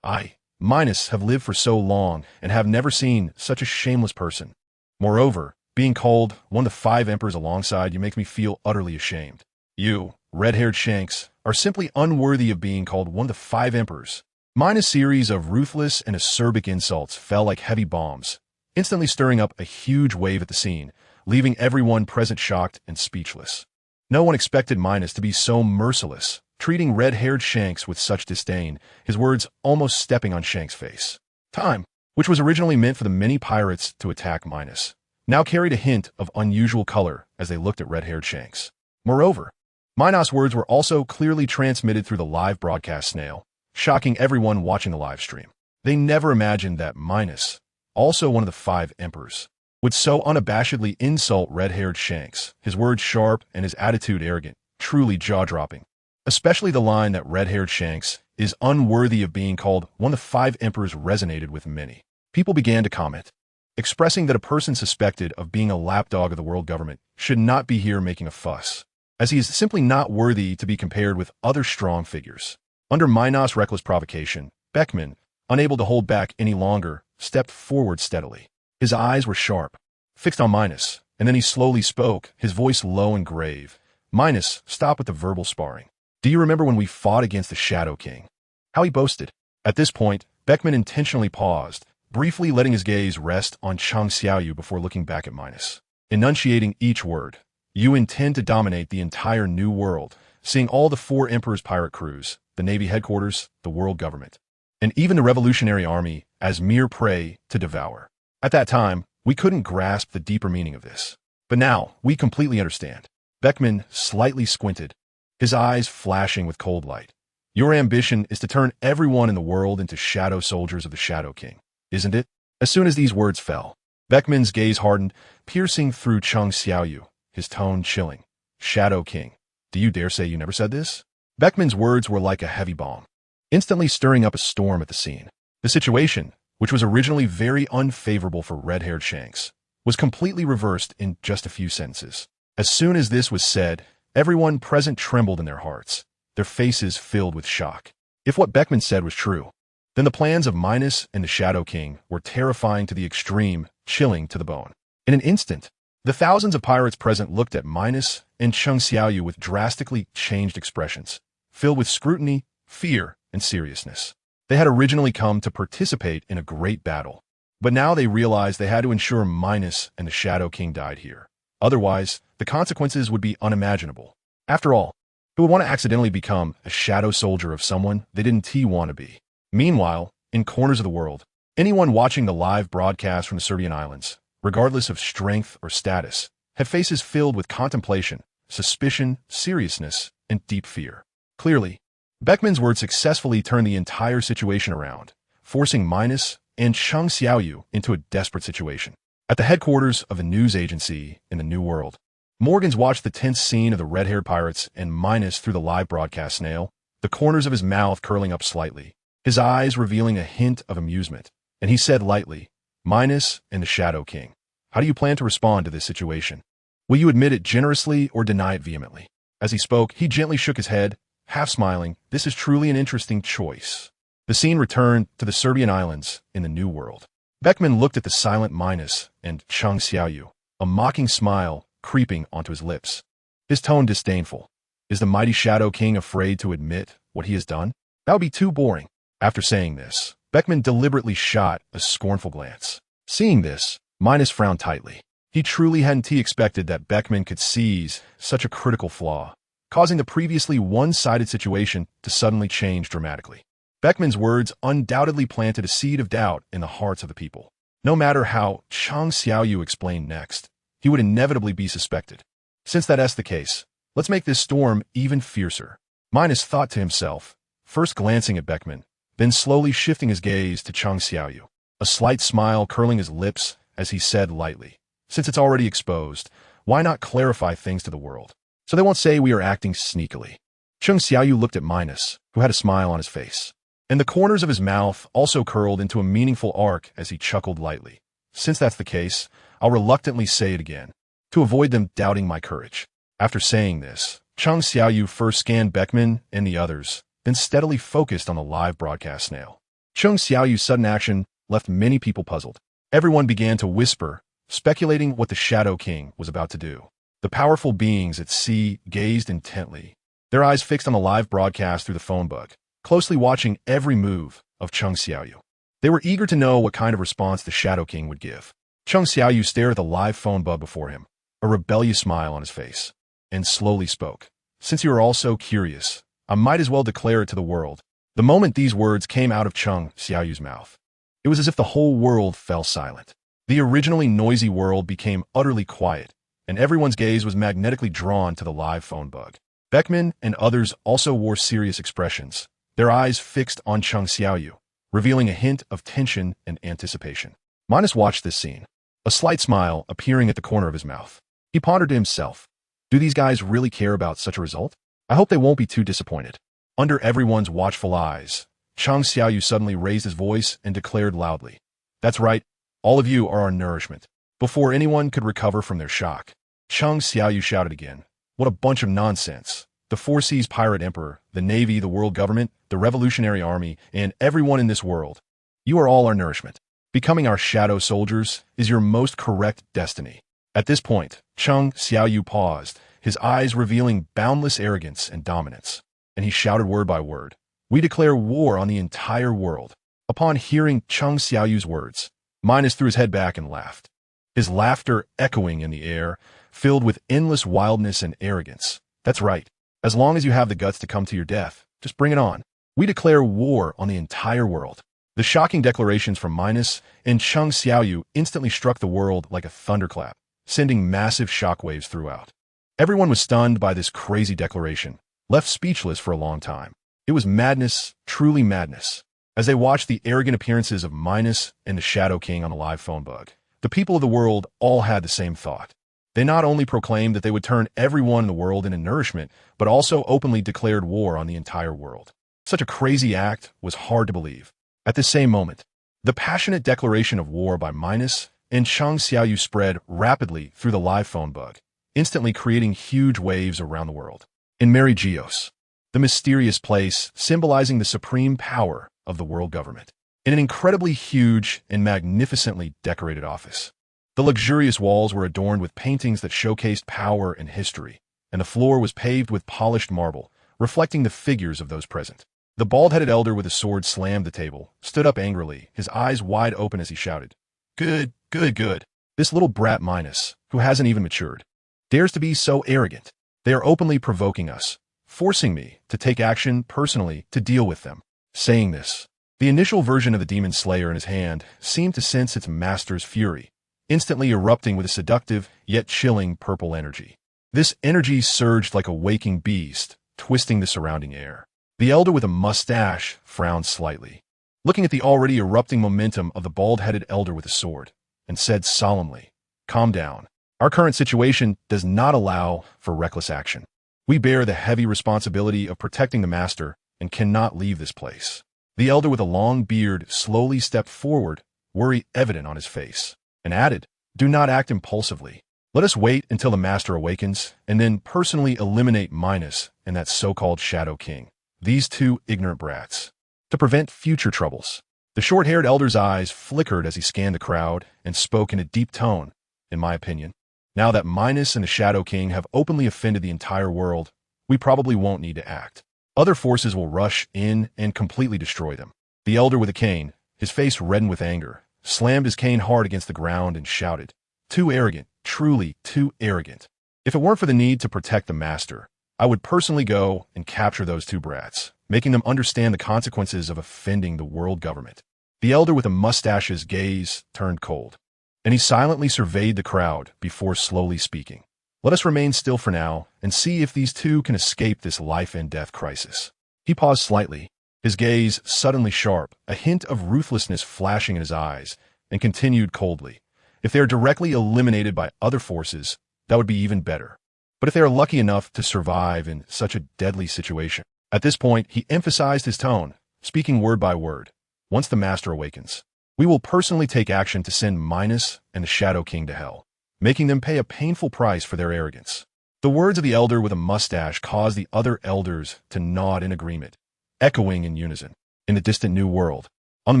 Minos, have lived for so long and have never seen such a shameless person. Moreover, being called one of the 5 emperors alongside you makes me feel utterly ashamed. You, red-haired Shanks, are simply unworthy of being called one of the 5 emperors. Minos' series of ruthless and acerbic insults fell like heavy bombs, instantly stirring up a huge wave at the scene, leaving everyone present shocked and speechless. No one expected Minos to be so merciless, treating red-haired Shanks with such disdain, his words almost stepping on Shanks' face. Time, which was originally meant for the many pirates to attack Minos, now carried a hint of unusual color as they looked at red-haired Shanks. Moreover, Minos' words were also clearly transmitted through the live broadcast snail, shocking everyone watching the live stream. They never imagined that Minos, also one of the 5 emperors, would so unabashedly insult red-haired Shanks, his words sharp and his attitude arrogant, truly jaw-dropping. Especially the line that red-haired Shanks is unworthy of being called one of the 5 emperors resonated with many. People began to comment, expressing that a person suspected of being a lapdog of the world government should not be here making a fuss, as he is simply not worthy to be compared with other strong figures. Under Minos' reckless provocation, Beckman, unable to hold back any longer, stepped forward steadily. His eyes were sharp, fixed on Minos, and then he slowly spoke, his voice low and grave. Minos, stop with the verbal sparring. Do you remember when we fought against the Shadow King? How he boasted. At this point, Beckman intentionally paused, briefly letting his gaze rest on Chang Xiaoyu before looking back at Minos, enunciating each word. You intend to dominate the entire new world, seeing all the 4 emperors' pirate crews, the Navy headquarters, the world government, and even the Revolutionary Army as mere prey to devour. At that time, we couldn't grasp the deeper meaning of this. But now, we completely understand. Beckman slightly squinted, his eyes flashing with cold light. Your ambition is to turn everyone in the world into shadow soldiers of the Shadow King, isn't it? As soon as these words fell, Beckman's gaze hardened, piercing through Chang Xiaoyu, his tone chilling. Shadow King, do you dare say you never said this? Beckman's words were like a heavy bomb, instantly stirring up a storm at the scene. The situation, which was originally very unfavorable for red-haired Shanks, was completely reversed in just a few sentences. As soon as this was said, everyone present trembled in their hearts, their faces filled with shock. If what Beckman said was true, then the plans of Minos and the Shadow King were terrifying to the extreme, chilling to the bone. In an instant, the thousands of pirates present looked at Minos and Chang Xiaoyu with drastically changed expressions, filled with scrutiny, fear, and seriousness. They had originally come to participate in a great battle, but now they realized they had to ensure Minos and the Shadow King died here. Otherwise, the consequences would be unimaginable. After all, who would want to accidentally become a shadow soldier of someone they didn't want to be? Meanwhile, in corners of the world, anyone watching the live broadcast from the Serbian islands, regardless of strength or status, had faces filled with contemplation, suspicion, seriousness, and deep fear. Clearly, Beckman's words successfully turned the entire situation around, forcing Minos and Chang Xiaoyu into a desperate situation. At the headquarters of a news agency in the New World, Morgans watched the tense scene of the red-haired pirates and Minos through the live broadcast snail, the corners of his mouth curling up slightly, his eyes revealing a hint of amusement, and he said lightly, Minos and the Shadow King, how do you plan to respond to this situation? Will you admit it generously or deny it vehemently? As he spoke, he gently shook his head, half smiling. This is truly an interesting choice. The scene returned to the Serbian islands in the New World. Beckman looked at the silent Minos and Chang Xiaoyu, a mocking smile creeping onto his lips. His tone disdainful. Is the mighty Shadow King afraid to admit what he has done? That would be too boring. After saying this, Beckman deliberately shot a scornful glance. Seeing this, Minos frowned tightly. He truly hadn't expected that Beckman could seize such a critical flaw, causing the previously one-sided situation to suddenly change dramatically. Beckman's words undoubtedly planted a seed of doubt in the hearts of the people. No matter how Chang Xiaoyu explained next, he would inevitably be suspected. Since that's the case, let's make this storm even fiercer. Minos thought to himself, first glancing at Beckman, then slowly shifting his gaze to Chang Xiaoyu, a slight smile curling his lips as he said lightly, "Since it's already exposed, why not clarify things to the world, so they won't say we are acting sneakily?" Chang Xiaoyu looked at Minos, who had a smile on his face, and the corners of his mouth also curled into a meaningful arc as he chuckled lightly. "Since that's the case, I'll reluctantly say it again, to avoid them doubting my courage." After saying this, Chang Xiaoyu first scanned Beckman and the others, then steadily focused on the live broadcast snail. Chang Xiaoyu's sudden action left many people puzzled. Everyone began to whisper, speculating what the Shadow King was about to do. The powerful beings at sea gazed intently, their eyes fixed on the live broadcast through the phone bug, closely watching every move of Chang Xiaoyu. They were eager to know what kind of response the Shadow King would give. Chang Xiaoyu stared at the live phone bug before him, a rebellious smile on his face, and slowly spoke. "Since you are all so curious, I might as well declare it to the world." The moment these words came out of Chang Xiaoyu's mouth, it was as if the whole world fell silent. The originally noisy world became utterly quiet, and everyone's gaze was magnetically drawn to the live phone bug. Beckman and others also wore serious expressions, their eyes fixed on Chang Xiaoyu, revealing a hint of tension and anticipation. Minos watched this scene, a slight smile appearing at the corner of his mouth. He pondered to himself, do these guys really care about such a result? I hope they won't be too disappointed. Under everyone's watchful eyes, Chang Xiaoyu suddenly raised his voice and declared loudly, "That's right, all of you are our nourishment." Before anyone could recover from their shock, Chang Xiaoyu shouted again, "What a bunch of nonsense. The Four Seas Pirate Emperor, the Navy, the world government, the Revolutionary Army, and everyone in this world. You are all our nourishment. Becoming our shadow soldiers is your most correct destiny." At this point, Chang Xiaoyu paused, his eyes revealing boundless arrogance and dominance, and he shouted word by word, "We declare war on the entire world." Upon hearing Chang Xiaoyu's words, Minos threw his head back and laughed, his laughter echoing in the air, filled with endless wildness and arrogance. "That's right. As long as you have the guts to come to your death, just bring it on. We declare war on the entire world." The shocking declarations from Minos and Chang Xiaoyu instantly struck the world like a thunderclap, sending massive shockwaves throughout. Everyone was stunned by this crazy declaration, left speechless for a long time. It was madness, truly madness. As they watched the arrogant appearances of Minos and the Shadow King on the live phone bug, the people of the world all had the same thought. They not only proclaimed that they would turn everyone in the world into nourishment, but also openly declared war on the entire world. Such a crazy act was hard to believe. At the same moment, the passionate declaration of war by Minos and Chang Xiaoyu spread rapidly through the live phone bug, instantly creating huge waves around the world. In Geos, the mysterious place symbolizing the supreme power of the world government, in an incredibly huge and magnificently decorated office. The luxurious walls were adorned with paintings that showcased power and history, and the floor was paved with polished marble, reflecting the figures of those present. The bald-headed elder with a sword slammed the table, stood up angrily, his eyes wide open as he shouted, Good, good, good. This little brat Minos, who hasn't even matured, dares to be so arrogant. They are openly provoking us, forcing me to take action personally to deal with them." Saying this, the initial version of the demon slayer in his hand seemed to sense its master's fury, instantly erupting with a seductive yet chilling purple energy. This energy surged like a waking beast, twisting the surrounding air. The elder with a mustache frowned slightly, looking at the already erupting momentum of the bald-headed elder with a sword, and said solemnly, "Calm down. Our current situation does not allow for reckless action. We bear the heavy responsibility of protecting the master and cannot leave this place." The elder with a long beard slowly stepped forward, worry evident on his face, and added, "Do not act impulsively. Let us wait until the master awakens and then personally eliminate Minos and that so-called Shadow King, these two ignorant brats, to prevent future troubles." The short-haired elder's eyes flickered as he scanned the crowd and spoke in a deep tone, "In my opinion, now that Minos and the Shadow King have openly offended the entire world, we probably won't need to act. Other forces will rush in and completely destroy them. The elder with a cane, his face reddened with anger, slammed his cane hard against the ground and shouted, "Too arrogant, truly too arrogant. If it weren't for the need to protect the master, I would personally go and capture those two brats, making them understand the consequences of offending the world government." The elder with a mustache's gaze turned cold, and he silently surveyed the crowd before slowly speaking. "Let us remain still for now and see if these two can escape this life and death crisis." He paused slightly, his gaze suddenly sharp, a hint of ruthlessness flashing in his eyes, and continued coldly, "If they are directly eliminated by other forces, that would be even better. But if they are lucky enough to survive in such a deadly situation." At this point, he emphasized his tone, speaking word by word. "Once the master awakens, we will personally take action to send Minos and the Shadow King to hell, making them pay a painful price for their arrogance." The words of the elder with a mustache caused the other elders to nod in agreement, echoing in unison. In the distant new world, on the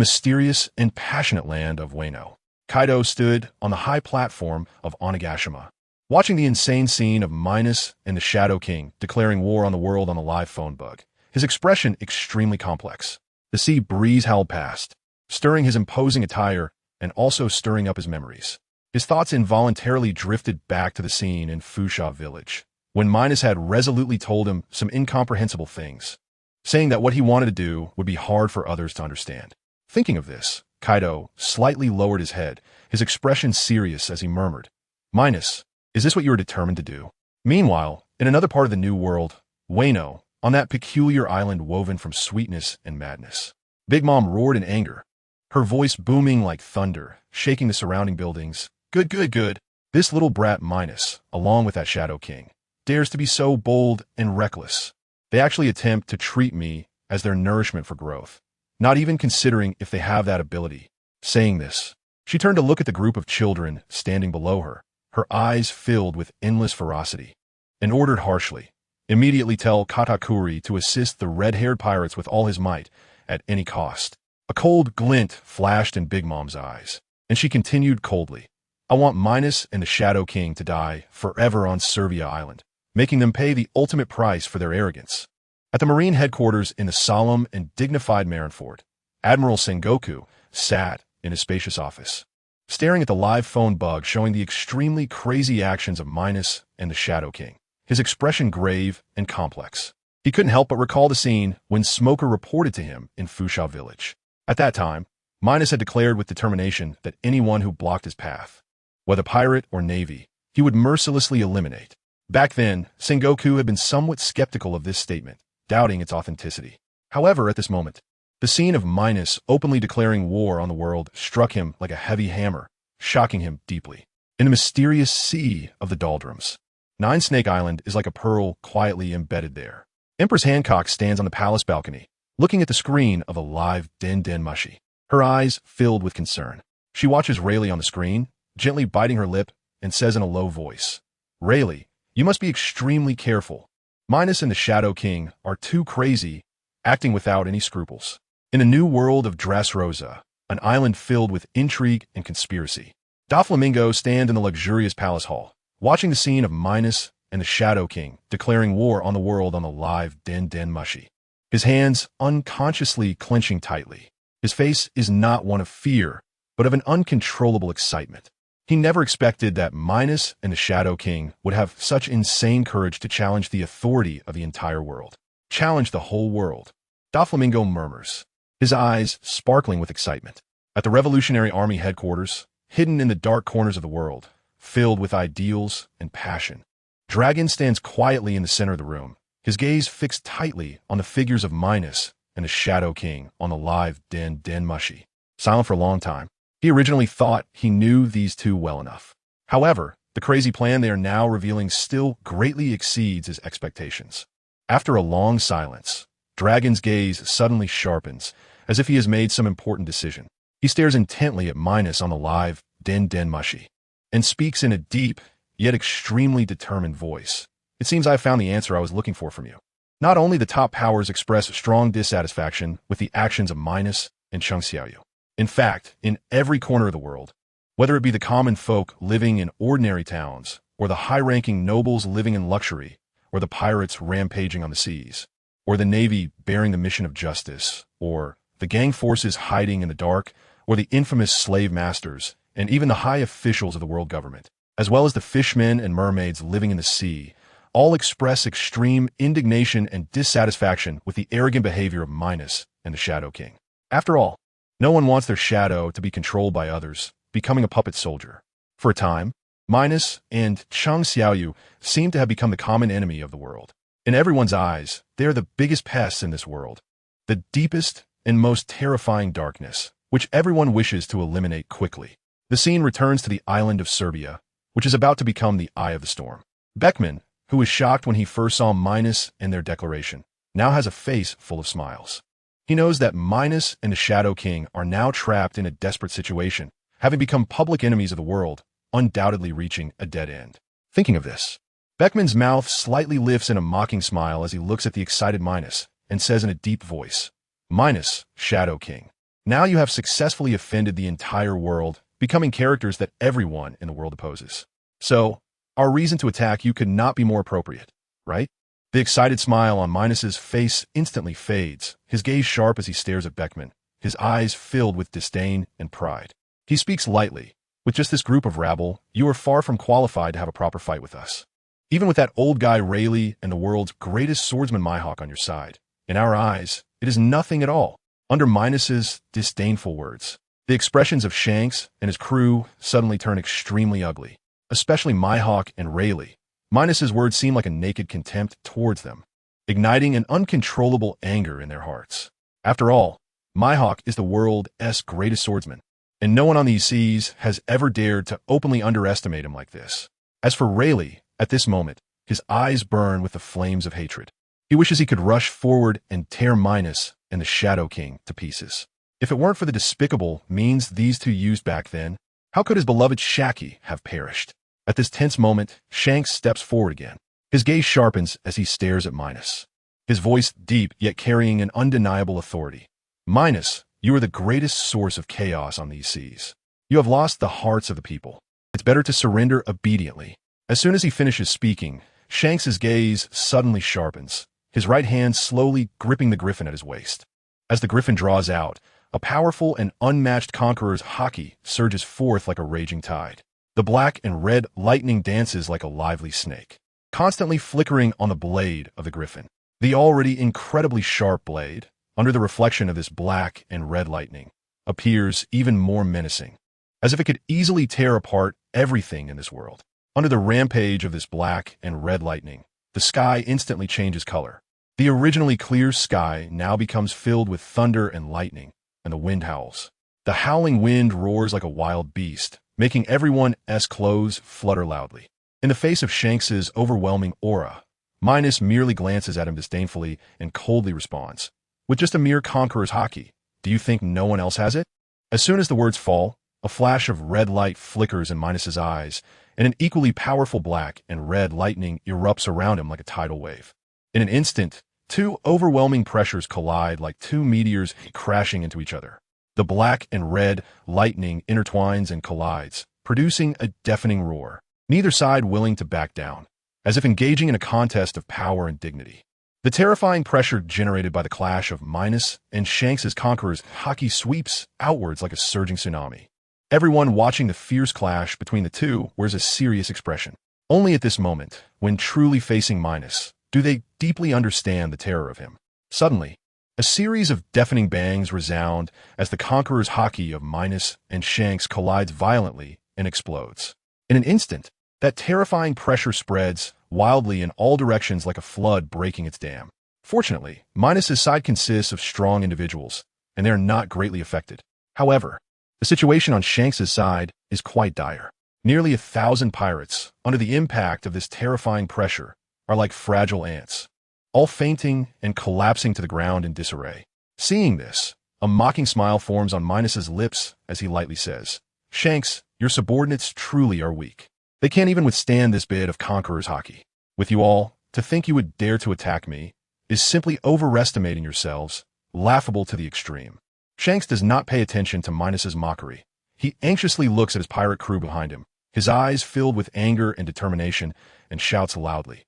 mysterious and passionate land of Wano, Kaido stood on the high platform of Onigashima, watching the insane scene of Minos and the Shadow King declaring war on the world on the live phone bug, his expression extremely complex. The sea breeze howled past, stirring his imposing attire and also stirring up his memories. His thoughts involuntarily drifted back to the scene in Fusha village, when Minos had resolutely told him some incomprehensible things, saying that what he wanted to do would be hard for others to understand. Thinking of this, Kaido slightly lowered his head, his expression serious as he murmured, "Minos, is this what you are determined to do?" Meanwhile, in another part of the new world, Wano, on that peculiar island woven from sweetness and madness, Big Mom roared in anger, her voice booming like thunder, shaking the surrounding buildings. "Good, good, good. This little brat Minos, along with that Shadow King, dares to be so bold and reckless. They actually attempt to treat me as their nourishment for growth, not even considering if they have that ability." Saying this, she turned to look at the group of children standing below her, her eyes filled with endless ferocity, and ordered harshly, "Immediately tell Katakuri to assist the red-haired pirates with all his might, at any cost." A cold glint flashed in Big Mom's eyes, and she continued coldly, "I want Minos and the Shadow King to die forever on Servia Island, making them pay the ultimate price for their arrogance." At the Marine headquarters in the solemn and dignified Marineford, Admiral Sengoku sat in his spacious office, staring at the live phone bug showing the extremely crazy actions of Minos and the Shadow King, his expression grave and complex. He couldn't help but recall the scene when Smoker reported to him in Fusha village. At that time, Minos had declared with determination that anyone who blocked his path, whether pirate or navy, he would mercilessly eliminate. Back then, Sengoku had been somewhat skeptical of this statement, doubting its authenticity. However, at this moment, the scene of Minos openly declaring war on the world struck him like a heavy hammer, shocking him deeply. In the mysterious sea of the doldrums, Nine Snake Island is like a pearl quietly embedded there. Empress Hancock stands on the palace balcony, looking at the screen of a live Den Den Mushi, her eyes filled with concern. She watches Rayleigh on the screen, gently biting her lip, and says in a low voice, "Rayleigh, you must be extremely careful. Minos and the Shadow King are too crazy, acting without any scruples." In the new world of Dressrosa, an island filled with intrigue and conspiracy, Doflamingo stand in the luxurious palace hall, watching the scene of Minos and the Shadow King declaring war on the world on the live Den Den Mushi, his hands unconsciously clenching tightly. His face is not one of fear, but of an uncontrollable excitement. He never expected that Minos and the Shadow King would have such insane courage to challenge the authority of the entire world. Challenge the whole world. Doflamingo murmurs, his eyes sparkling with excitement. At the Revolutionary Army headquarters, hidden in the dark corners of the world, filled with ideals and passion, Dragon stands quietly in the center of the room, his gaze fixed tightly on the figures of Minos and the Shadow King on the live Den Den Mushi. Silent for a long time, he originally thought he knew these two well enough. However, the crazy plan they are now revealing still greatly exceeds his expectations. After a long silence, Dragon's gaze suddenly sharpens, as if he has made some important decision. He stares intently at Minos on the live Den Den Mushi, and speaks in a deep, yet extremely determined voice. "It seems I have found the answer I was looking for from you." Not only the top powers express strong dissatisfaction with the actions of Minos and Chung Xiaoyu. In fact, in every corner of the world, whether it be the common folk living in ordinary towns, or the high-ranking nobles living in luxury, or the pirates rampaging on the seas, or the navy bearing the mission of justice, or the gang forces hiding in the dark, or the infamous slave masters, and even the high officials of the world government, as well as the fishmen and mermaids living in the sea, all express extreme indignation and dissatisfaction with the arrogant behavior of Minos and the Shadow King. After all, no one wants their shadow to be controlled by others, becoming a puppet soldier. For a time, Minos and Chang Xiaoyu seem to have become the common enemy of the world. In everyone's eyes, they are the biggest pests in this world, the deepest and most terrifying darkness, which everyone wishes to eliminate quickly. The scene returns to the island of Serbia, which is about to become the eye of the storm. Beckman, who was shocked when he first saw Minos and their declaration, now has a face full of smiles. He knows that Minos and the Shadow King are now trapped in a desperate situation, having become public enemies of the world, undoubtedly reaching a dead end. Thinking of this, Beckman's mouth slightly lifts in a mocking smile as he looks at the excited Minos and says in a deep voice, "Minos, Shadow King, now you have successfully offended the entire world, becoming characters that everyone in the world opposes. So, our reason to attack you could not be more appropriate, right?" The excited smile on Minos's face instantly fades, his gaze sharp as he stares at Beckman, his eyes filled with disdain and pride. He speaks lightly, "With just this group of rabble, you are far from qualified to have a proper fight with us. Even with that old guy Rayleigh and the world's greatest swordsman Mihawk on your side, in our eyes, it is nothing at all." Under Minos's disdainful words, the expressions of Shanks and his crew suddenly turn extremely ugly, especially Mihawk and Rayleigh. Minos's words seem like a naked contempt towards them, igniting an uncontrollable anger in their hearts. After all, Mihawk is the world's greatest swordsman, and no one on these seas has ever dared to openly underestimate him like this. As for Rayleigh, at this moment, his eyes burn with the flames of hatred. He wishes he could rush forward and tear Minos and the Shadow King to pieces. If it weren't for the despicable means these two used back then, how could his beloved Shaki have perished? At this tense moment, Shanks steps forward again. His gaze sharpens as he stares at Minos, his voice deep yet carrying an undeniable authority. "Minos, you are the greatest source of chaos on these seas. You have lost the hearts of the people. It's better to surrender obediently." As soon as he finishes speaking, Shanks's gaze suddenly sharpens, his right hand slowly gripping the griffin at his waist. As the griffin draws out, a powerful and unmatched conqueror's haki surges forth like a raging tide. The black and red lightning dances like a lively snake, constantly flickering on the blade of the griffin. The already incredibly sharp blade, under the reflection of this black and red lightning, appears even more menacing, as if it could easily tear apart everything in this world. Under the rampage of this black and red lightning, the sky instantly changes color. The originally clear sky now becomes filled with thunder and lightning, and the wind howls. The howling wind roars like a wild beast, making everyone's clothes flutter loudly. In the face of Shanks's overwhelming aura, Minos merely glances at him disdainfully and coldly responds, "With just a mere conqueror's haki, do you think no one else has it?" As soon as the words fall, a flash of red light flickers in Minos's eyes, and an equally powerful black and red lightning erupts around him like a tidal wave. In an instant, two overwhelming pressures collide like two meteors crashing into each other. The black and red lightning intertwines and collides, producing a deafening roar, neither side willing to back down, as if engaging in a contest of power and dignity. The terrifying pressure generated by the clash of Minos and Shanks's conqueror's haki sweeps outwards like a surging tsunami. Everyone watching the fierce clash between the two wears a serious expression. Only at this moment, when truly facing Minos, do they deeply understand the terror of him. Suddenly, a series of deafening bangs resound as the conqueror's haki of Minos and Shanks collides violently and explodes. In an instant, that terrifying pressure spreads wildly in all directions like a flood breaking its dam. Fortunately, Minos's side consists of strong individuals, and they are not greatly affected. However, the situation on Shanks's side is quite dire. Nearly 1,000 pirates, under the impact of this terrifying pressure, are like fragile ants, all fainting and collapsing to the ground in disarray. Seeing this, a mocking smile forms on Minos's lips as he lightly says, "Shanks, your subordinates truly are weak. They can't even withstand this bit of conqueror's haki. With you all, to think you would dare to attack me is simply overestimating yourselves, laughable to the extreme." Shanks does not pay attention to Minos's mockery. He anxiously looks at his pirate crew behind him, his eyes filled with anger and determination, and shouts loudly,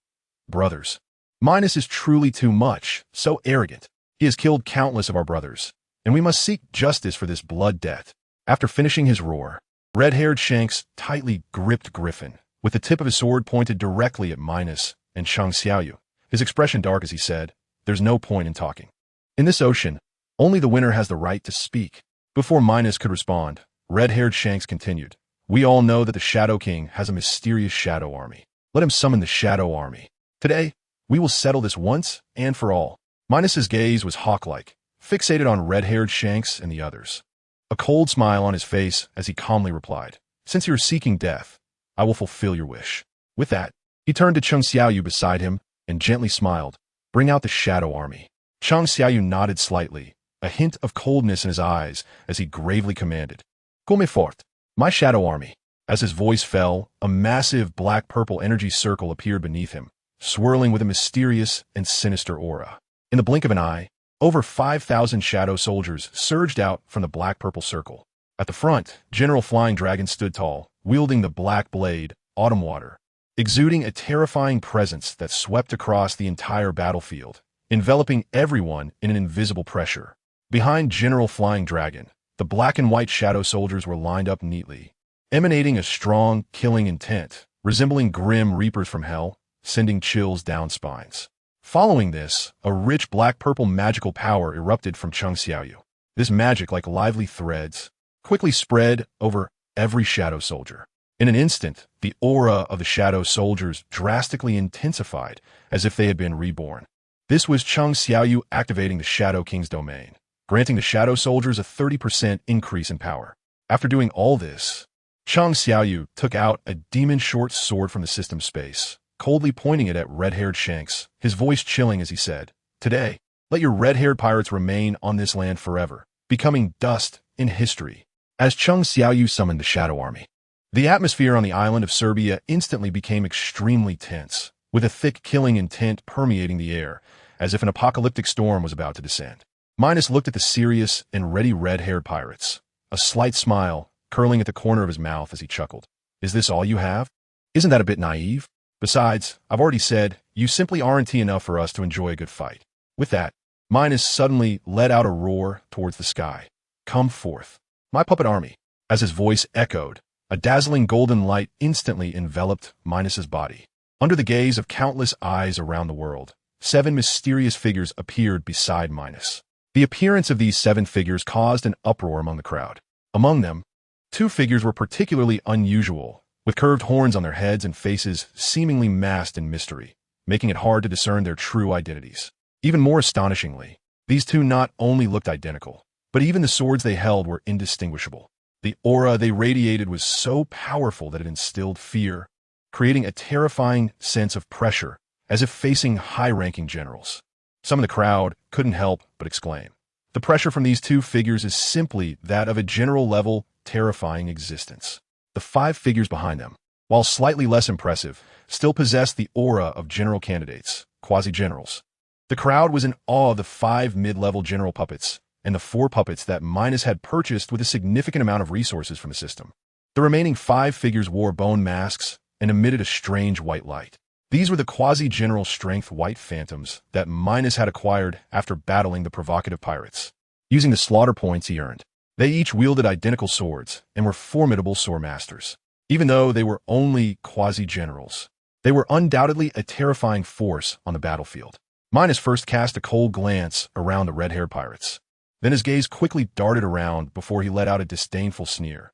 "Brothers, Minos is truly too much, so arrogant. He has killed countless of our brothers, and we must seek justice for this blood debt. After finishing his roar, red-haired Shanks tightly gripped Griffin, with the tip of his sword pointed directly at Minos and Cheng Xiaoyu, his expression dark as he said, "There's no point in talking. In this ocean, only the winner has the right to speak." Before Minos could respond, red-haired Shanks continued, "We all know that the Shadow King has a mysterious shadow army. Let him summon the Shadow Army. Today, we will settle this once and for all." Minos's gaze was hawk-like, fixated on red-haired Shanks and the others. A cold smile on his face as he calmly replied, "Since you are seeking death, I will fulfill your wish." With that, he turned to Cheng Xiaoyu beside him and gently smiled, "Bring out the Shadow Army." Cheng Xiaoyu nodded slightly, a hint of coldness in his eyes as he gravely commanded, "Come fort, my Shadow Army." As his voice fell, a massive black-purple energy circle appeared beneath him, swirling with a mysterious and sinister aura. In the blink of an eye, over 5,000 shadow soldiers surged out from the black-purple circle. At the front, General Flying Dragon stood tall, wielding the black blade, Autumn Water, exuding a terrifying presence that swept across the entire battlefield, enveloping everyone in an invisible pressure. Behind General Flying Dragon, the black and white shadow soldiers were lined up neatly, emanating a strong, killing intent, resembling grim reapers from hell, sending chills down spines. Following this, a rich black-purple magical power erupted from Cheng Xiaoyu. This magic, like lively threads, quickly spread over every shadow soldier. In an instant, the aura of the shadow soldiers drastically intensified, as if they had been reborn. This was Cheng Xiaoyu activating the Shadow King's domain, granting the shadow soldiers a 30% increase in power. After doing all this, Cheng Xiaoyu took out a demon short sword from the system space, coldly pointing it at red-haired Shanks, his voice chilling as he said, "Today, let your red-haired pirates remain on this land forever, becoming dust in history." As Cheng Xiaoyu summoned the Shadow Army, the atmosphere on the island of Serbia instantly became extremely tense, with a thick killing intent permeating the air, as if an apocalyptic storm was about to descend. Minos looked at the serious and ready red-haired pirates, a slight smile curling at the corner of his mouth as he chuckled. "Is this all you have? Isn't that a bit naive? Besides, I've already said, you simply aren't enough for us to enjoy a good fight." With that, Minos suddenly let out a roar towards the sky. "Come forth, my puppet army." As his voice echoed, a dazzling golden light instantly enveloped Minos's body. Under the gaze of countless eyes around the world, 7 mysterious figures appeared beside Minos. The appearance of these 7 figures caused an uproar among the crowd. Among them, 2 figures were particularly unusual, with curved horns on their heads and faces seemingly masked in mystery, making it hard to discern their true identities. Even more astonishingly, these 2 not only looked identical, but even the swords they held were indistinguishable. The aura they radiated was so powerful that it instilled fear, creating a terrifying sense of pressure, as if facing high-ranking generals. Some of the crowd couldn't help but exclaim, "The pressure from these 2 figures is simply that of a general-level, terrifying existence." The 5 figures behind them, while slightly less impressive, still possessed the aura of general candidates, quasi-generals. The crowd was in awe of the 5 mid-level general puppets and the 4 puppets that Minos had purchased with a significant amount of resources from the system. The remaining 5 figures wore bone masks and emitted a strange white light. These were the quasi-general strength white phantoms that Minos had acquired after battling the provocative pirates. Using the slaughter points he earned, they each wielded identical swords and were formidable sword masters. Even though they were only quasi-generals, they were undoubtedly a terrifying force on the battlefield. Minos first cast a cold glance around the red-haired pirates. Then his gaze quickly darted around before he let out a disdainful sneer.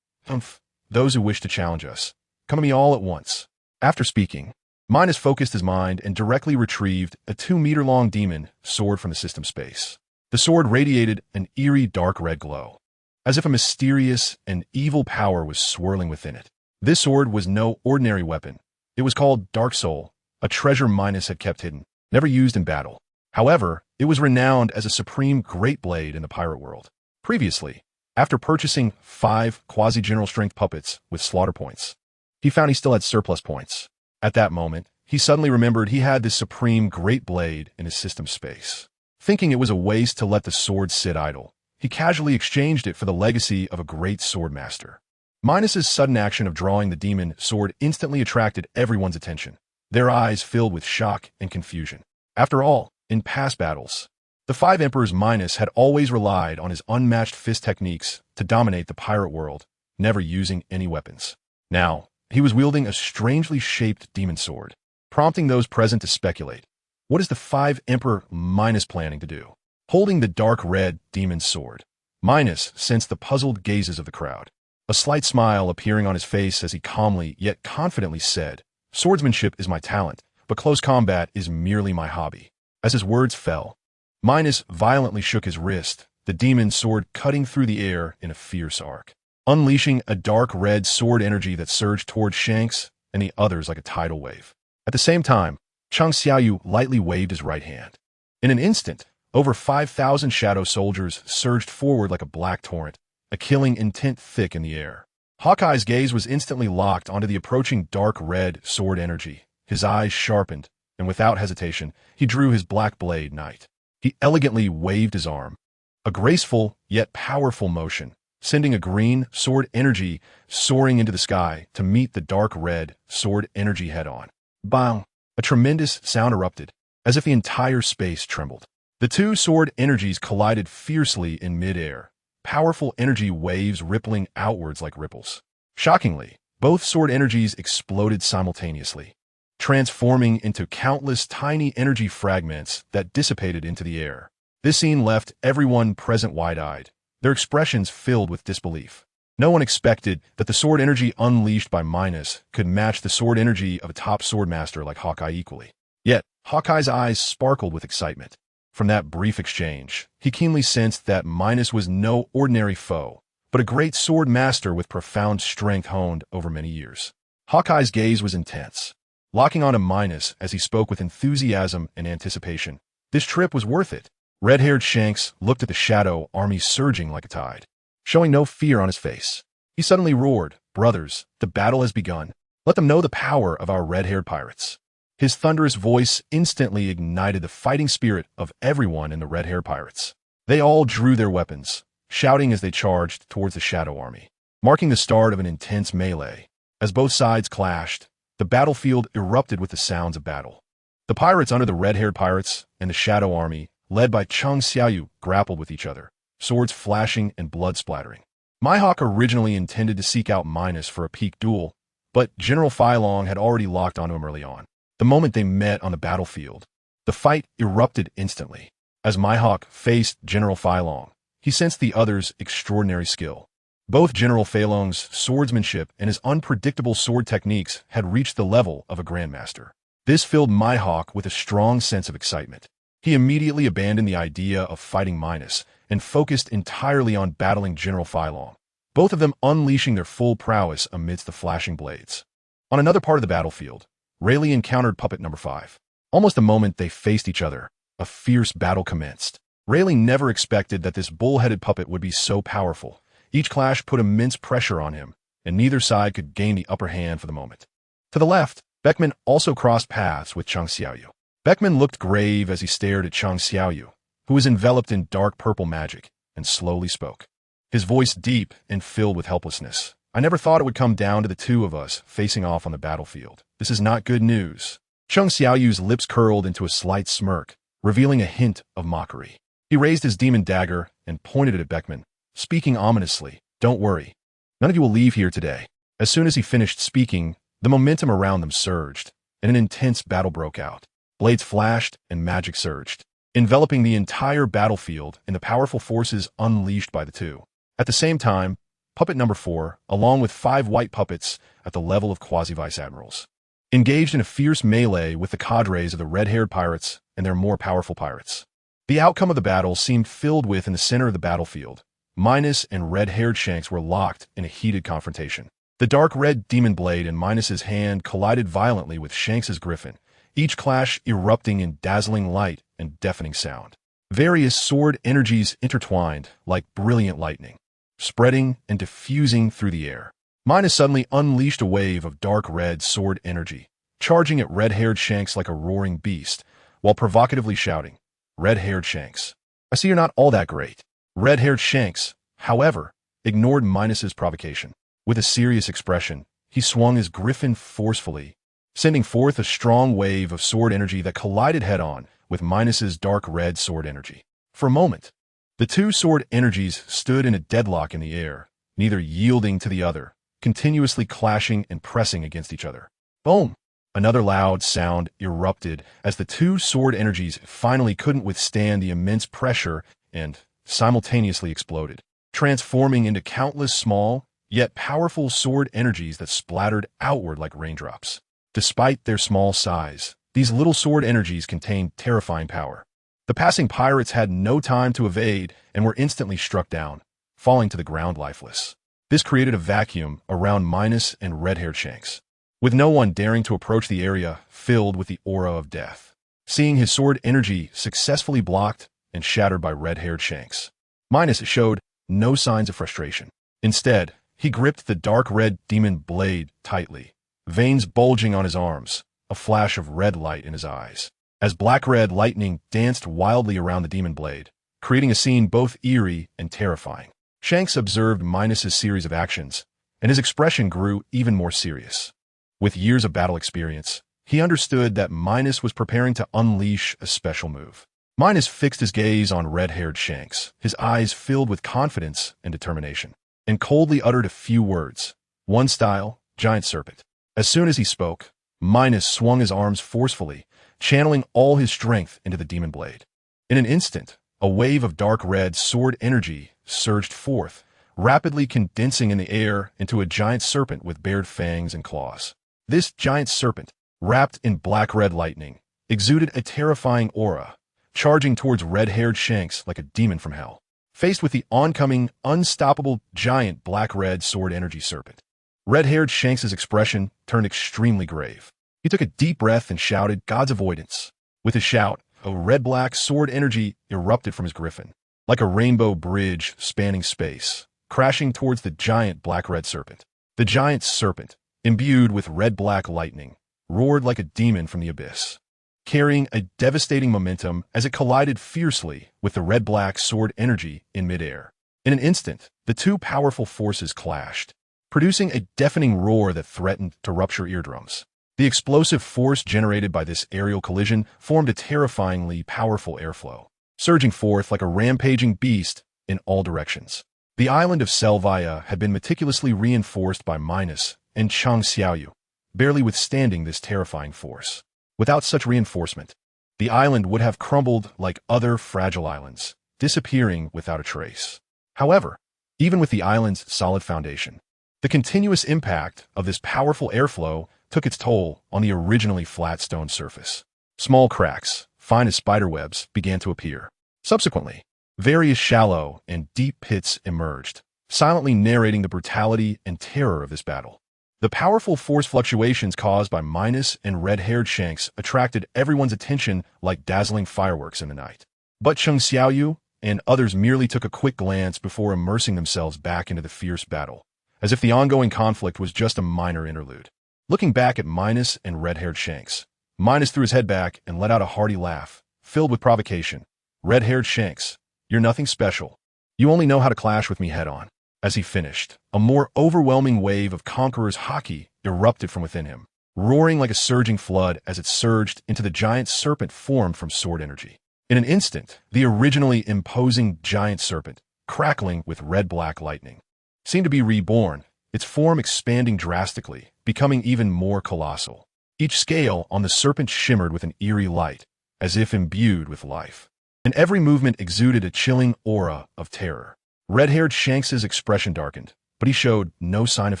"Humph, those who wish to challenge us, come to me all at once." After speaking, Minos focused his mind and directly retrieved a 2-meter-long demon sword from the system space. The sword radiated an eerie dark red glow, as if a mysterious and evil power was swirling within it. This sword was no ordinary weapon. It was called Dark Soul, a treasure Minos had kept hidden, never used in battle. However, it was renowned as a supreme great blade in the pirate world. Previously, after purchasing 5 quasi-general strength puppets with slaughter points, he found he still had surplus points. At that moment, he suddenly remembered he had this supreme great blade in his system space. Thinking it was a waste to let the sword sit idle, he casually exchanged it for the legacy of a great sword master. Minos's sudden action of drawing the demon sword instantly attracted everyone's attention, their eyes filled with shock and confusion. After all, in past battles, The Five Emperors Minos had always relied on his unmatched fist techniques to dominate the pirate world, never using any weapons. Now, he was wielding a strangely shaped demon sword, prompting those present to speculate. What is the Five Emperor Minos planning to do? Holding the dark red demon sword, Minos sensed the puzzled gazes of the crowd. A slight smile appearing on his face as he calmly yet confidently said, "Swordsmanship is my talent, but close combat is merely my hobby." As his words fell, Minos violently shook his wrist, the demon sword cutting through the air in a fierce arc, unleashing a dark red sword energy that surged toward Shanks and the others like a tidal wave. At the same time, Chang Xiaoyu lightly waved his right hand. In an instant, over 5,000 shadow soldiers surged forward like a black torrent, a killing intent thick in the air. Hawkeye's gaze was instantly locked onto the approaching dark red sword energy. His eyes sharpened, and without hesitation, he drew his black blade knight. He elegantly waved his arm, a graceful yet powerful motion, sending a green sword energy soaring into the sky to meet the dark red sword energy head-on. Bang! A tremendous sound erupted, as if the entire space trembled. The two sword energies collided fiercely in mid-air, powerful energy waves rippling outwards like ripples. Shockingly, both sword energies exploded simultaneously, transforming into countless tiny energy fragments that dissipated into the air. This scene left everyone present wide-eyed, their expressions filled with disbelief. No one expected that the sword energy unleashed by Minos could match the sword energy of a top swordmaster like Hawkeye equally. Yet, Hawkeye's eyes sparkled with excitement. From that brief exchange, he keenly sensed that Minos was no ordinary foe, but a great sword master with profound strength honed over many years. Hawkeye's gaze was intense, locking onto Minos as he spoke with enthusiasm and anticipation. This trip was worth it. Red-haired Shanks looked at the shadow army surging like a tide, showing no fear on his face. He suddenly roared, "Brothers, the battle has begun. Let them know the power of our red-haired pirates." His thunderous voice instantly ignited the fighting spirit of everyone in the red-haired pirates. They all drew their weapons, shouting as they charged towards the shadow army, marking the start of an intense melee. As both sides clashed, the battlefield erupted with the sounds of battle. The pirates under the red-haired pirates and the shadow army, led by Chang Xiaoyu, grappled with each other, swords flashing and blood splattering. Mihawk originally intended to seek out Minos for a peak duel, but General Fei Long had already locked onto him early on. The moment they met on the battlefield, the fight erupted instantly. As Mihawk faced General Fei Long, he sensed the other's extraordinary skill. Both General Fei Long's swordsmanship and his unpredictable sword techniques had reached the level of a grandmaster. This filled Mihawk with a strong sense of excitement. He immediately abandoned the idea of fighting Minos and focused entirely on battling General Fei Long, both of them unleashing their full prowess amidst the flashing blades. On another part of the battlefield, Rayleigh encountered Puppet Number 5. Almost the moment they faced each other, a fierce battle commenced. Rayleigh never expected that this bull-headed puppet would be so powerful. Each clash put immense pressure on him, and neither side could gain the upper hand for the moment. To the left, Beckman also crossed paths with Chang Xiaoyu. Beckman looked grave as he stared at Chang Xiaoyu, who was enveloped in dark purple magic, and slowly spoke. His voice deep and filled with helplessness. "I never thought it would come down to the two of us facing off on the battlefield. This is not good news." Chang Xiaoyu's lips curled into a slight smirk, revealing a hint of mockery. He raised his demon dagger and pointed it at Beckman, speaking ominously, "Don't worry. None of you will leave here today." As soon as he finished speaking, the momentum around them surged, and an intense battle broke out. Blades flashed and magic surged, enveloping the entire battlefield in the powerful forces unleashed by the two. At the same time, Puppet Number 4, along with 5 white puppets at the level of quasi-vice admirals, engaged in a fierce melee with the cadres of the red-haired pirates and their more powerful pirates. The outcome of the battle seemed filled with in the center of the battlefield. Minos and red-haired Shanks were locked in a heated confrontation. The dark red demon blade in Minos's hand collided violently with Shanks's griffin, each clash erupting in dazzling light and deafening sound. Various sword energies intertwined like brilliant lightning, spreading and diffusing through the air. Minos suddenly unleashed a wave of dark red sword energy, charging at red-haired Shanks like a roaring beast, while provocatively shouting, "Red-haired Shanks, I see you're not all that great." Red-haired Shanks, however, ignored Minos's provocation. With a serious expression, he swung his griffin forcefully, sending forth a strong wave of sword energy that collided head-on with Minos's dark red sword energy. For a moment, the two sword energies stood in a deadlock in the air, neither yielding to the other, continuously clashing and pressing against each other. Boom! Another loud sound erupted as the two sword energies finally couldn't withstand the immense pressure and simultaneously exploded, transforming into countless small, yet powerful sword energies that splattered outward like raindrops. Despite their small size, these little sword energies contained terrifying power. The passing pirates had no time to evade and were instantly struck down, falling to the ground lifeless. This created a vacuum around Minos and red-haired Shanks, with no one daring to approach the area filled with the aura of death. Seeing his sword energy successfully blocked and shattered by red-haired Shanks, Minos showed no signs of frustration. Instead, he gripped the dark red demon blade tightly, veins bulging on his arms, a flash of red light in his eyes, as black-red lightning danced wildly around the demon blade, creating a scene both eerie and terrifying. Shanks observed Minos' series of actions, and his expression grew even more serious. With years of battle experience, he understood that Minos was preparing to unleash a special move. Minos fixed his gaze on red-haired Shanks, his eyes filled with confidence and determination, and coldly uttered a few words. One style, giant serpent. As soon as he spoke, Minos swung his arms forcefully, channeling all his strength into the demon blade. In an instant, a wave of dark red sword energy surged forth, rapidly condensing in the air into a giant serpent with bared fangs and claws. This giant serpent, wrapped in black-red lightning, exuded a terrifying aura, charging towards red-haired Shanks like a demon from hell. Faced with the oncoming, unstoppable, giant black-red sword energy serpent, red-haired Shanks' expression turned extremely grave. He took a deep breath and shouted, "God's avoidance." With his shout, a red-black sword energy erupted from his griffin, like a rainbow bridge spanning space, crashing towards the giant black-red serpent. The giant serpent, imbued with red-black lightning, roared like a demon from the abyss, carrying a devastating momentum as it collided fiercely with the red-black sword energy in midair. In an instant, the two powerful forces clashed, producing a deafening roar that threatened to rupture eardrums. The explosive force generated by this aerial collision formed a terrifyingly powerful airflow, surging forth like a rampaging beast in all directions. The island of Selvia had been meticulously reinforced by Minos and Chang Xiaoyu, barely withstanding this terrifying force. Without such reinforcement, the island would have crumbled like other fragile islands, disappearing without a trace. However, even with the island's solid foundation, the continuous impact of this powerful airflow took its toll on the originally flat stone surface. Small cracks, fine as spiderwebs, began to appear. Subsequently, various shallow and deep pits emerged, silently narrating the brutality and terror of this battle. The powerful force fluctuations caused by Minos and red-haired Shanks attracted everyone's attention like dazzling fireworks in the night. But Cheng Xiaoyu and others merely took a quick glance before immersing themselves back into the fierce battle, as if the ongoing conflict was just a minor interlude. Looking back at Minos and red-haired Shanks, Minos threw his head back and let out a hearty laugh, filled with provocation. "Red-haired Shanks, you're nothing special. You only know how to clash with me head-on." As he finished, a more overwhelming wave of Conqueror's haki erupted from within him, roaring like a surging flood as it surged into the giant serpent formed from sword energy. In an instant, the originally imposing giant serpent, crackling with red-black lightning, seemed to be reborn, its form expanding drastically, becoming even more colossal. Each scale on the serpent shimmered with an eerie light, as if imbued with life, and every movement exuded a chilling aura of terror. Red-haired Shanks' expression darkened, but he showed no sign of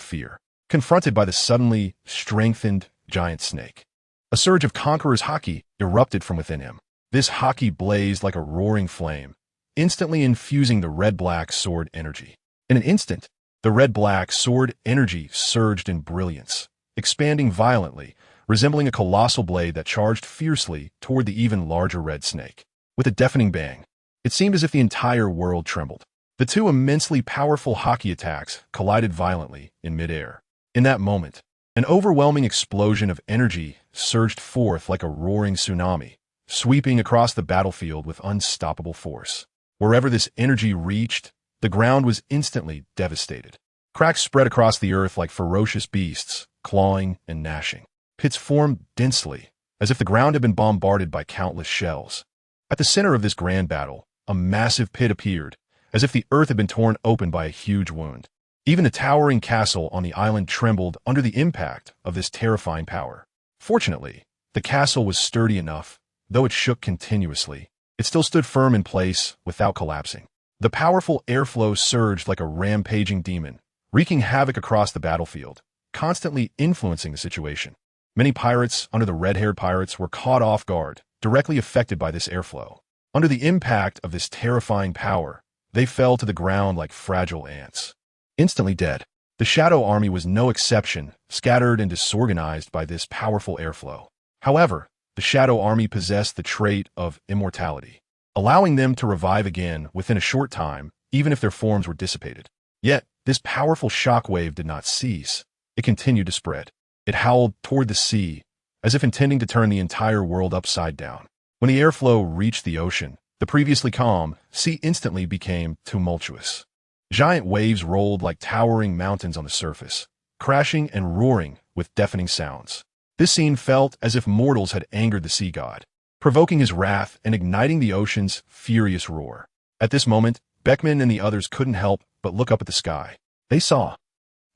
fear, confronted by the suddenly strengthened giant snake. A surge of Conqueror's haki erupted from within him. This haki blazed like a roaring flame, instantly infusing the red-black sword energy. In an instant, the red-black sword energy surged in brilliance, expanding violently, resembling a colossal blade that charged fiercely toward the even larger red snake. With a deafening bang, it seemed as if the entire world trembled. The two immensely powerful haki attacks collided violently in midair. In that moment, an overwhelming explosion of energy surged forth like a roaring tsunami, sweeping across the battlefield with unstoppable force. Wherever this energy reached, the ground was instantly devastated. Cracks spread across the earth like ferocious beasts, clawing and gnashing. Pits formed densely, as if the ground had been bombarded by countless shells. At the center of this grand battle, a massive pit appeared, as if the earth had been torn open by a huge wound. Even the towering castle on the island trembled under the impact of this terrifying power. Fortunately, the castle was sturdy enough, though it shook continuously. It still stood firm in place without collapsing. The powerful airflow surged like a rampaging demon, wreaking havoc across the battlefield, constantly influencing the situation. Many pirates under the red-haired pirates were caught off guard, directly affected by this airflow. Under the impact of this terrifying power, they fell to the ground like fragile ants, instantly dead. The Shadow Army was no exception, scattered and disorganized by this powerful airflow. However, the Shadow Army possessed the trait of immortality, allowing them to revive again within a short time, even if their forms were dissipated. Yet, this powerful shockwave did not cease. It continued to spread. It howled toward the sea, as if intending to turn the entire world upside down. When the airflow reached the ocean, the previously calm sea instantly became tumultuous. Giant waves rolled like towering mountains on the surface, crashing and roaring with deafening sounds. This scene felt as if mortals had angered the sea god, provoking his wrath and igniting the ocean's furious roar. At this moment, Beckman and the others couldn't help but look up at the sky. They saw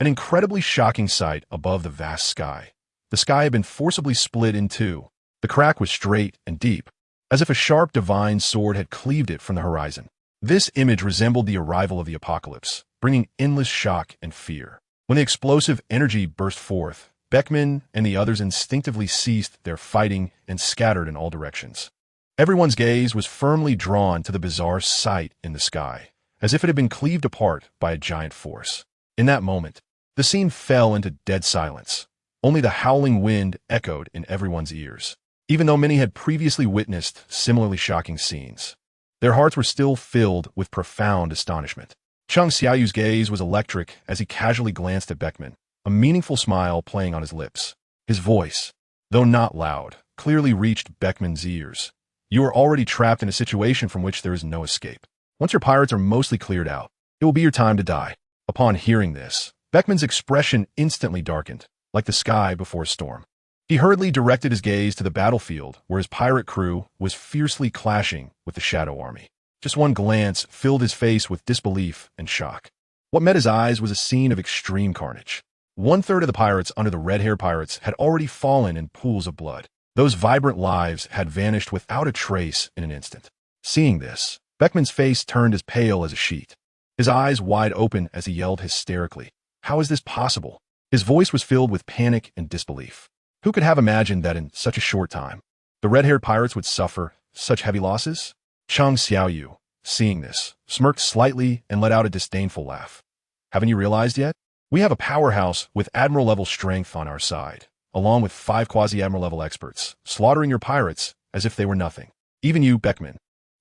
an incredibly shocking sight above the vast sky. The sky had been forcibly split in two. The crack was straight and deep, as if a sharp divine sword had cleaved it from the horizon. This image resembled the arrival of the apocalypse, bringing endless shock and fear. When the explosive energy burst forth, Beckman and the others instinctively ceased their fighting and scattered in all directions. Everyone's gaze was firmly drawn to the bizarre sight in the sky, as if it had been cleaved apart by a giant force. In that moment, the scene fell into dead silence. Only the howling wind echoed in everyone's ears. Even though many had previously witnessed similarly shocking scenes, their hearts were still filled with profound astonishment. Chung Xiaoyu's gaze was electric as he casually glanced at Beckman, a meaningful smile playing on his lips. His voice, though not loud, clearly reached Beckman's ears. You are already trapped in a situation from which there is no escape. Once your pirates are mostly cleared out, it will be your time to die. Upon hearing this, Beckman's expression instantly darkened, like the sky before a storm. He hurriedly directed his gaze to the battlefield where his pirate crew was fiercely clashing with the Shadow Army. Just one glance filled his face with disbelief and shock. What met his eyes was a scene of extreme carnage. 1/3 of the pirates under the red-haired pirates had already fallen in pools of blood. Those vibrant lives had vanished without a trace in an instant. Seeing this, Beckman's face turned as pale as a sheet. His eyes wide open as he yelled hysterically, "How is this possible?" His voice was filled with panic and disbelief. Who could have imagined that in such a short time, the red-haired pirates would suffer such heavy losses? Chung Xiaoyu, seeing this, smirked slightly and let out a disdainful laugh. Haven't you realized yet? We have a powerhouse with admiral-level strength on our side, along with 5 quasi-admiral-level experts, slaughtering your pirates as if they were nothing. Even you, Beckman.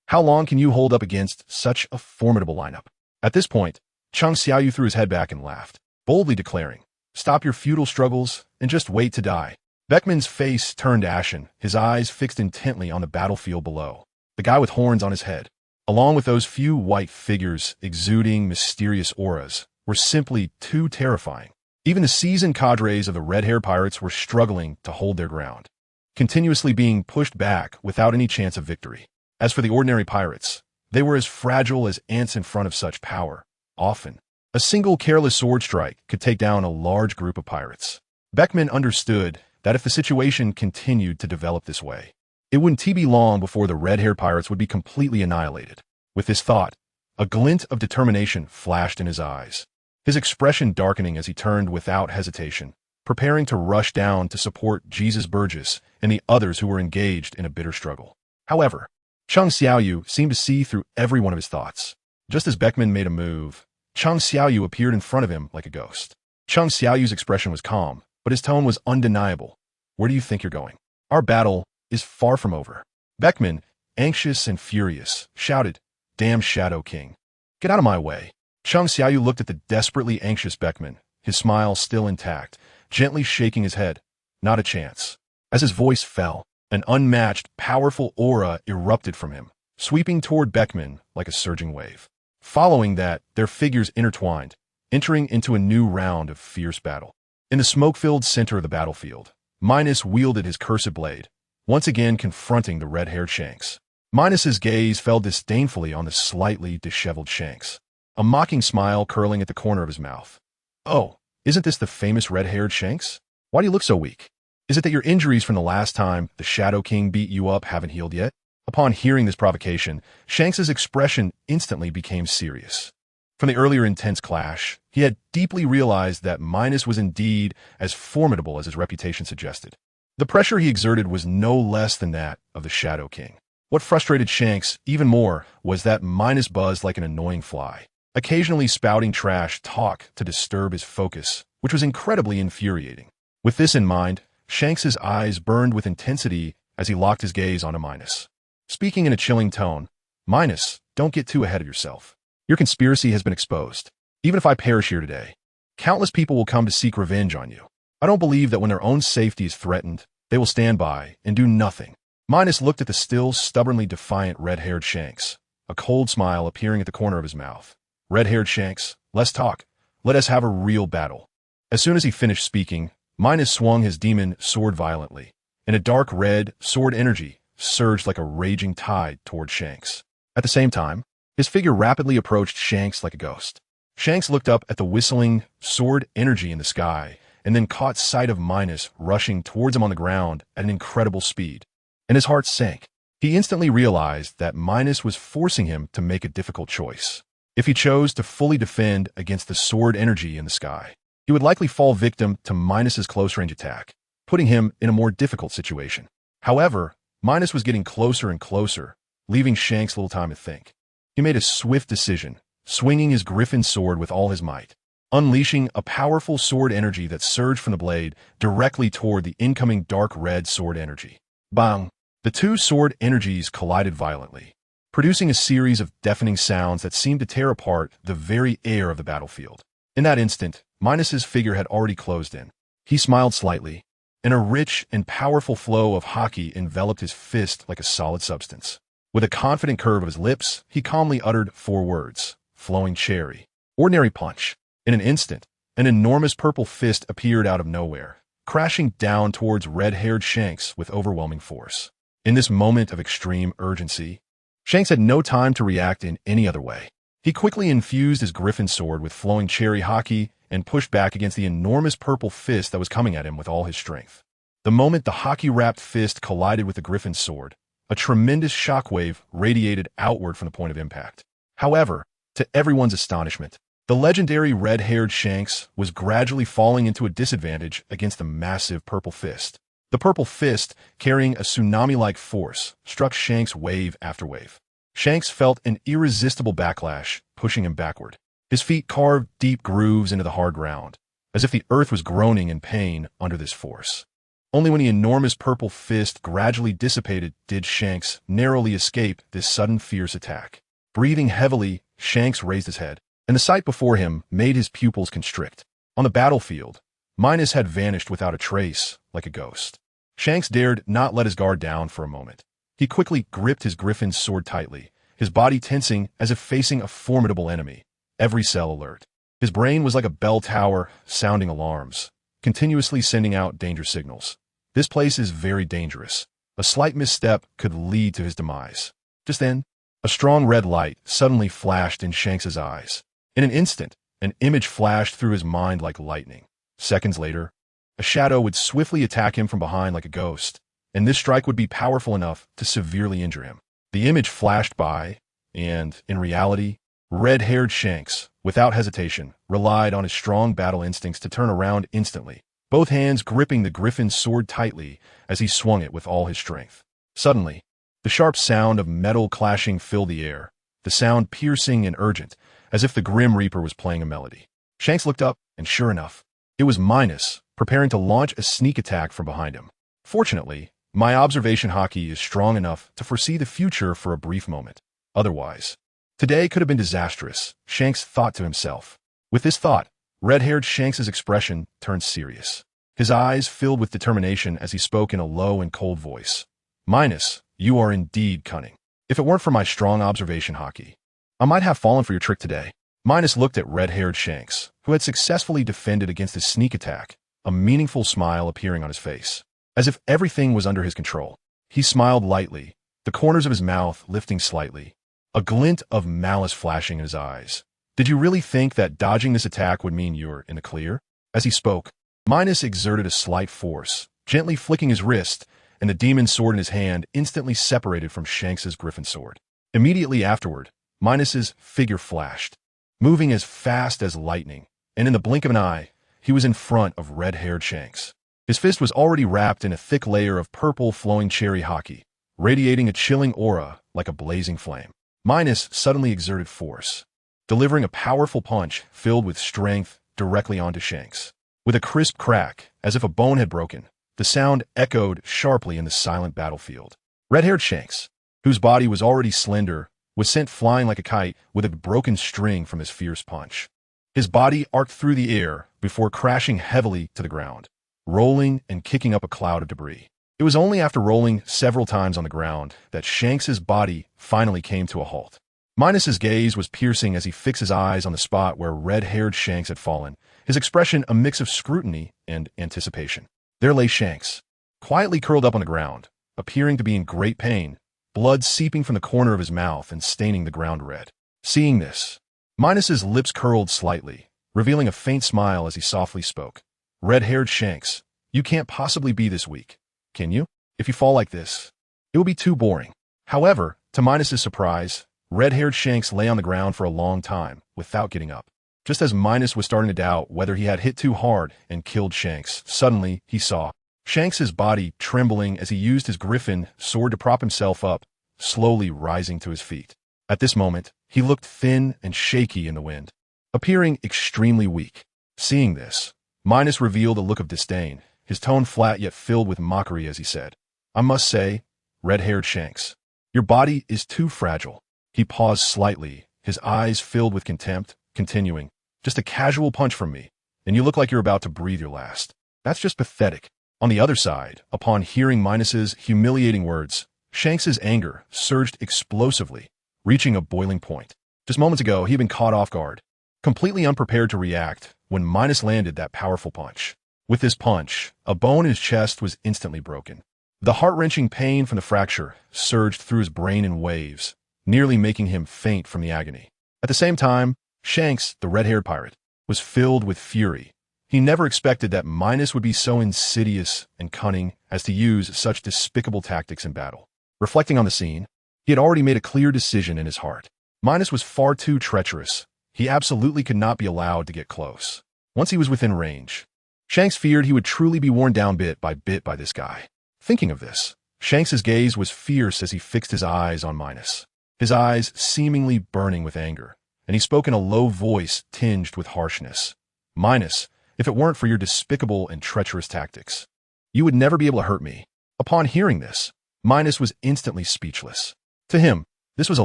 How long can you hold up against such a formidable lineup? At this point, Chung Xiaoyu threw his head back and laughed, boldly declaring, "Stop your futile struggles and just wait to die." Beckman's face turned ashen, his eyes fixed intently on the battlefield below. The guy with horns on his head, along with those few white figures exuding mysterious auras, were simply too terrifying. Even the seasoned cadres of the red-haired pirates were struggling to hold their ground, continuously being pushed back without any chance of victory. As for the ordinary pirates, they were as fragile as ants in front of such power. Often, a single careless sword strike could take down a large group of pirates. Beckman understood that if the situation continued to develop this way, it wouldn't be long before the red-haired pirates would be completely annihilated. With this thought, a glint of determination flashed in his eyes, his expression darkening as he turned without hesitation, preparing to rush down to support Jesus Burgess and the others who were engaged in a bitter struggle. However, Chung Xiaoyu seemed to see through every one of his thoughts. Just as Beckman made a move, Chung Xiaoyu appeared in front of him like a ghost. Chung Xiaoyu's expression was calm, but his tone was undeniable. "Where do you think you're going? Our battle is far from over." Beckman, anxious and furious, shouted, "Damn Shadow King. Get out of my way." Chung Xiaoyu looked at the desperately anxious Beckman, his smile still intact, gently shaking his head. Not a chance. As his voice fell, an unmatched, powerful aura erupted from him, sweeping toward Beckman like a surging wave. Following that, their figures intertwined, entering into a new round of fierce battle. In the smoke-filled center of the battlefield, Minos wielded his cursed blade, once again confronting the red-haired Shanks. Minos's gaze fell disdainfully on the slightly disheveled Shanks, a mocking smile curling at the corner of his mouth. "Oh, isn't this the famous red-haired Shanks? Why do you look so weak? Is it that your injuries from the last time the Shadow King beat you up haven't healed yet?" Upon hearing this provocation, Shanks's expression instantly became serious. From the earlier intense clash, he had deeply realized that Minos was indeed as formidable as his reputation suggested. The pressure he exerted was no less than that of the Shadow King. What frustrated Shanks even more was that Minos buzzed like an annoying fly, occasionally spouting trash talk to disturb his focus, which was incredibly infuriating. With this in mind, Shanks's eyes burned with intensity as he locked his gaze onto Minos. Speaking in a chilling tone, "Minos, don't get too ahead of yourself. Your conspiracy has been exposed. Even if I perish here today, countless people will come to seek revenge on you. I don't believe that when their own safety is threatened, they will stand by and do nothing." Minos looked at the still stubbornly defiant red-haired Shanks, a cold smile appearing at the corner of his mouth. "Red-haired Shanks, let's talk. Let us have a real battle." As soon as he finished speaking, Minos swung his demon sword violently, and a dark red sword energy surged like a raging tide toward Shanks. At the same time, his figure rapidly approached Shanks like a ghost. Shanks looked up at the whistling sword energy in the sky, and then caught sight of Minos rushing towards him on the ground at an incredible speed, and his heart sank. He instantly realized that Minos was forcing him to make a difficult choice. If he chose to fully defend against the sword energy in the sky, he would likely fall victim to Minos's close-range attack, putting him in a more difficult situation. However, Minos was getting closer and closer, leaving Shanks little time to think. He made a swift decision, swinging his griffin sword with all his might, unleashing a powerful sword energy that surged from the blade directly toward the incoming dark red sword energy. Bang! The two sword energies collided violently, producing a series of deafening sounds that seemed to tear apart the very air of the battlefield. In that instant, Minos's figure had already closed in. He smiled slightly, and a rich and powerful flow of haki enveloped his fist like a solid substance. With a confident curve of his lips, he calmly uttered 4 words: "Flowing cherry." Ordinary punch. In an instant, an enormous purple fist appeared out of nowhere, crashing down towards red-haired Shanks with overwhelming force. In this moment of extreme urgency, Shanks had no time to react in any other way. He quickly infused his griffin sword with flowing cherry haki and pushed back against the enormous purple fist that was coming at him with all his strength. The moment the haki-wrapped fist collided with the griffin sword, a tremendous shockwave radiated outward from the point of impact. However, to everyone's astonishment, the legendary red-haired Shanks was gradually falling into a disadvantage against the massive purple fist. The purple fist, carrying a tsunami-like force, struck Shanks wave after wave. Shanks felt an irresistible backlash, pushing him backward. His feet carved deep grooves into the hard ground, as if the earth was groaning in pain under this force. Only when the enormous purple fist gradually dissipated did Shanks narrowly escape this sudden fierce attack. Breathing heavily, Shanks raised his head, and the sight before him made his pupils constrict. On the battlefield, Minos had vanished without a trace, like a ghost. Shanks dared not let his guard down for a moment. He quickly gripped his griffin's sword tightly, his body tensing as if facing a formidable enemy, every cell alert. His brain was like a bell tower, sounding alarms, continuously sending out danger signals. This place is very dangerous. A slight misstep could lead to his demise. Just then, a strong red light suddenly flashed in Shanks's eyes. In an instant, an image flashed through his mind like lightning. Seconds later, a shadow would swiftly attack him from behind like a ghost, and this strike would be powerful enough to severely injure him. The image flashed by, and, in reality, red-haired Shanks, without hesitation, relied on his strong battle instincts to turn around instantly, both hands gripping the griffin's sword tightly as he swung it with all his strength. Suddenly, the sharp sound of metal clashing filled the air, the sound piercing and urgent, as if the Grim Reaper was playing a melody. Shanks looked up, and sure enough, it was Minos, preparing to launch a sneak attack from behind him. Fortunately, my observation haki is strong enough to foresee the future for a brief moment. Otherwise, today could have been disastrous, Shanks thought to himself. With this thought, red-haired Shanks's expression turned serious. His eyes filled with determination as he spoke in a low and cold voice. "Minos, you are indeed cunning. If it weren't for my strong observation haki, I might have fallen for your trick today." Minos looked at red-haired Shanks, who had successfully defended against his sneak attack, a meaningful smile appearing on his face. As if everything was under his control, he smiled lightly, the corners of his mouth lifting slightly, a glint of malice flashing in his eyes. Did you really think that dodging this attack would mean you're in the clear? As he spoke, Minos exerted a slight force, gently flicking his wrist, and the demon's sword in his hand instantly separated from Shanks's griffin sword. Immediately afterward, Minos's figure flashed, moving as fast as lightning, and in the blink of an eye, he was in front of red-haired Shanks. His fist was already wrapped in a thick layer of purple flowing cherry hockey, radiating a chilling aura like a blazing flame. Minos suddenly exerted force, delivering a powerful punch filled with strength directly onto Shanks. With a crisp crack, as if a bone had broken, the sound echoed sharply in the silent battlefield. Red-haired Shanks, whose body was already slender, was sent flying like a kite with a broken string from his fierce punch. His body arced through the air before crashing heavily to the ground, rolling and kicking up a cloud of debris. It was only after rolling several times on the ground that Shanks's body finally came to a halt. Minos's gaze was piercing as he fixed his eyes on the spot where red-haired Shanks had fallen, his expression a mix of scrutiny and anticipation. There lay Shanks, quietly curled up on the ground, appearing to be in great pain, blood seeping from the corner of his mouth and staining the ground red. Seeing this, Minos's lips curled slightly, revealing a faint smile as he softly spoke. Red-haired Shanks, you can't possibly be this weak, can you? If you fall like this, it will be too boring. However, to Minos's surprise, red-haired Shanks lay on the ground for a long time without getting up. Just as Minos was starting to doubt whether he had hit too hard and killed Shanks, suddenly he saw Shanks's body trembling as he used his griffin sword to prop himself up, slowly rising to his feet. At this moment, he looked thin and shaky in the wind, appearing extremely weak. Seeing this, Minos revealed a look of disdain, his tone flat yet filled with mockery as he said, I must say, red-haired Shanks, your body is too fragile. He paused slightly, his eyes filled with contempt, continuing, just a casual punch from me, and you look like you're about to breathe your last. That's just pathetic. On the other side, upon hearing Minos's humiliating words, Shanks's anger surged explosively, reaching a boiling point. Just moments ago, he had been caught off guard, completely unprepared to react when Minos landed that powerful punch. With this punch, a bone in his chest was instantly broken. The heart-wrenching pain from the fracture surged through his brain in waves, nearly making him faint from the agony. At the same time, Shanks, the red-haired pirate, was filled with fury. He never expected that Minos would be so insidious and cunning as to use such despicable tactics in battle. Reflecting on the scene, he had already made a clear decision in his heart. Minos was far too treacherous. He absolutely could not be allowed to get close. Once he was within range, Shanks feared he would truly be worn down bit by this guy. Thinking of this, Shanks's gaze was fierce as he fixed his eyes on Minos, his eyes seemingly burning with anger, and he spoke in a low voice tinged with harshness. Minos, if it weren't for your despicable and treacherous tactics, you would never be able to hurt me. Upon hearing this, Minos was instantly speechless. To him, this was a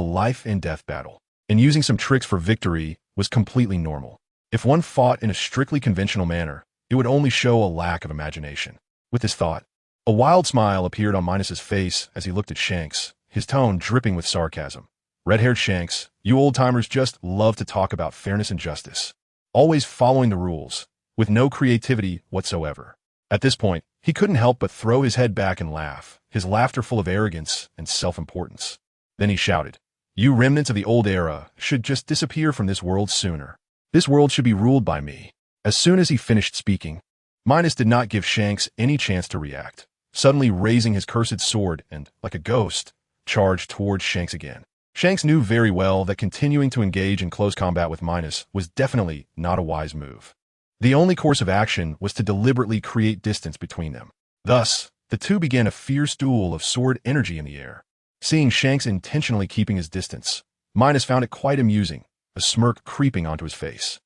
life-and-death battle, and using some tricks for victory was completely normal. If one fought in a strictly conventional manner, it would only show a lack of imagination. With this thought, a wild smile appeared on Minos's face as he looked at Shanks, his tone dripping with sarcasm. Red-haired Shanks, you old-timers just love to talk about fairness and justice, always following the rules, with no creativity whatsoever. At this point, he couldn't help but throw his head back and laugh, his laughter full of arrogance and self-importance. Then he shouted, you remnants of the old era should just disappear from this world sooner. This world should be ruled by me. As soon as he finished speaking, Minos did not give Shanks any chance to react, suddenly raising his cursed sword and, like a ghost, charged towards Shanks again. Shanks knew very well that continuing to engage in close combat with Minos was definitely not a wise move. The only course of action was to deliberately create distance between them. Thus, the two began a fierce duel of sword energy in the air. Seeing Shanks intentionally keeping his distance, Minos found it quite amusing, a smirk creeping onto his face.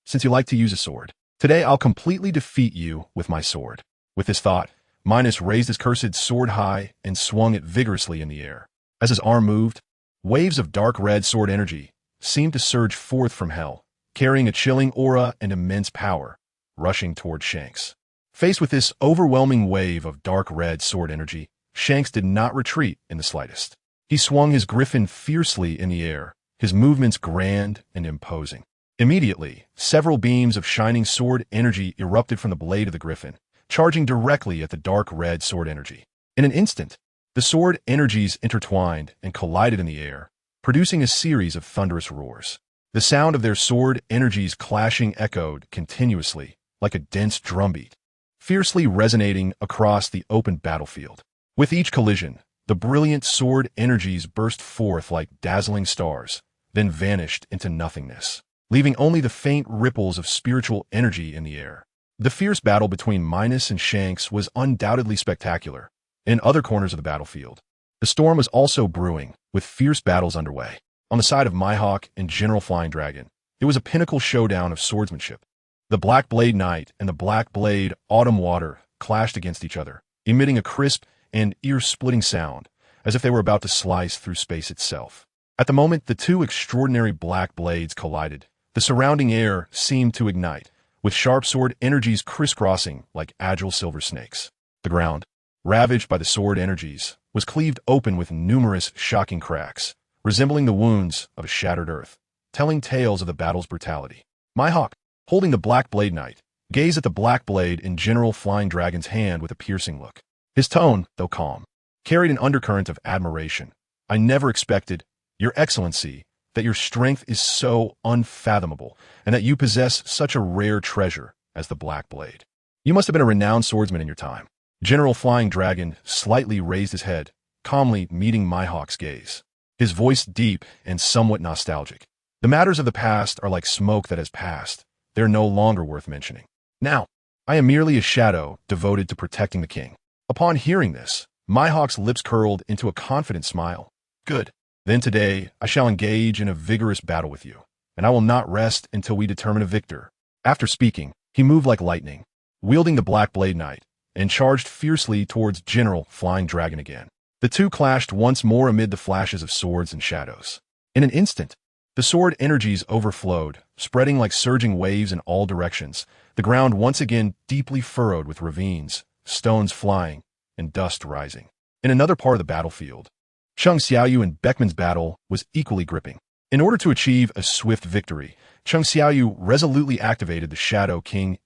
Since you like to use a sword, today I'll completely defeat you with my sword. With this thought, Minos raised his cursed sword high and swung it vigorously in the air. As his arm moved, waves of dark red sword energy seemed to surge forth from hell, carrying a chilling aura and immense power, rushing toward Shanks. Faced with this overwhelming wave of dark red sword energy, Shanks did not retreat in the slightest. He swung his griffin fiercely in the air, his movements grand and imposing. Immediately, several beams of shining sword energy erupted from the blade of the griffin, charging directly at the dark red sword energy. In an instant, The sword energies intertwined and collided in the air, producing a series of thunderous roars. The sound of their sword energies clashing echoed continuously, like a dense drumbeat, fiercely resonating across the open battlefield. With each collision, the brilliant sword energies burst forth like dazzling stars, then vanished into nothingness, leaving only the faint ripples of spiritual energy in the air. The fierce battle between Minos and Shanks was undoubtedly spectacular. In other corners of the battlefield, the storm was also brewing, with fierce battles underway. On the side of Mihawk and General Flying Dragon, it was a pinnacle showdown of swordsmanship. The Black Blade Knight and the Black Blade Autumn Water clashed against each other, emitting a crisp and ear-splitting sound, as if they were about to slice through space itself. At the moment the two extraordinary black blades collided, the surrounding air seemed to ignite, with sharp sword energies crisscrossing like agile silver snakes. The ground, ravaged by the sword energies, was cleaved open with numerous shocking cracks, resembling the wounds of a shattered earth, telling tales of the battle's brutality. Mihawk, holding the Black Blade Knight, gazed at the Black Blade in General Flying Dragon's hand with a piercing look. His tone, though calm, carried an undercurrent of admiration. "I never expected, Your Excellency, that your strength is so unfathomable, and that you possess such a rare treasure as the Black Blade. You must have been a renowned swordsman in your time." General Flying Dragon slightly raised his head, calmly meeting Mihawk's gaze. His voice deep and somewhat nostalgic. "The matters of the past are like smoke that has passed. They're no longer worth mentioning. Now, I am merely a shadow devoted to protecting the king." Upon hearing this, Mihawk's lips curled into a confident smile. "Good. Then today I shall engage in a vigorous battle with you, and I will not rest until we determine a victor." After speaking, he moved like lightning, wielding the Black Blade Knight, and charged fiercely towards General Flying Dragon again. The two clashed once more amid the flashes of swords and shadows. In an instant, the sword energies overflowed, spreading like surging waves in all directions, the ground once again deeply furrowed with ravines, stones flying, and dust rising. In another part of the battlefield, Chung Xiaoyu and Beckman's battle was equally gripping. In order to achieve a swift victory, Chung Xiaoyu resolutely activated the Shadow King's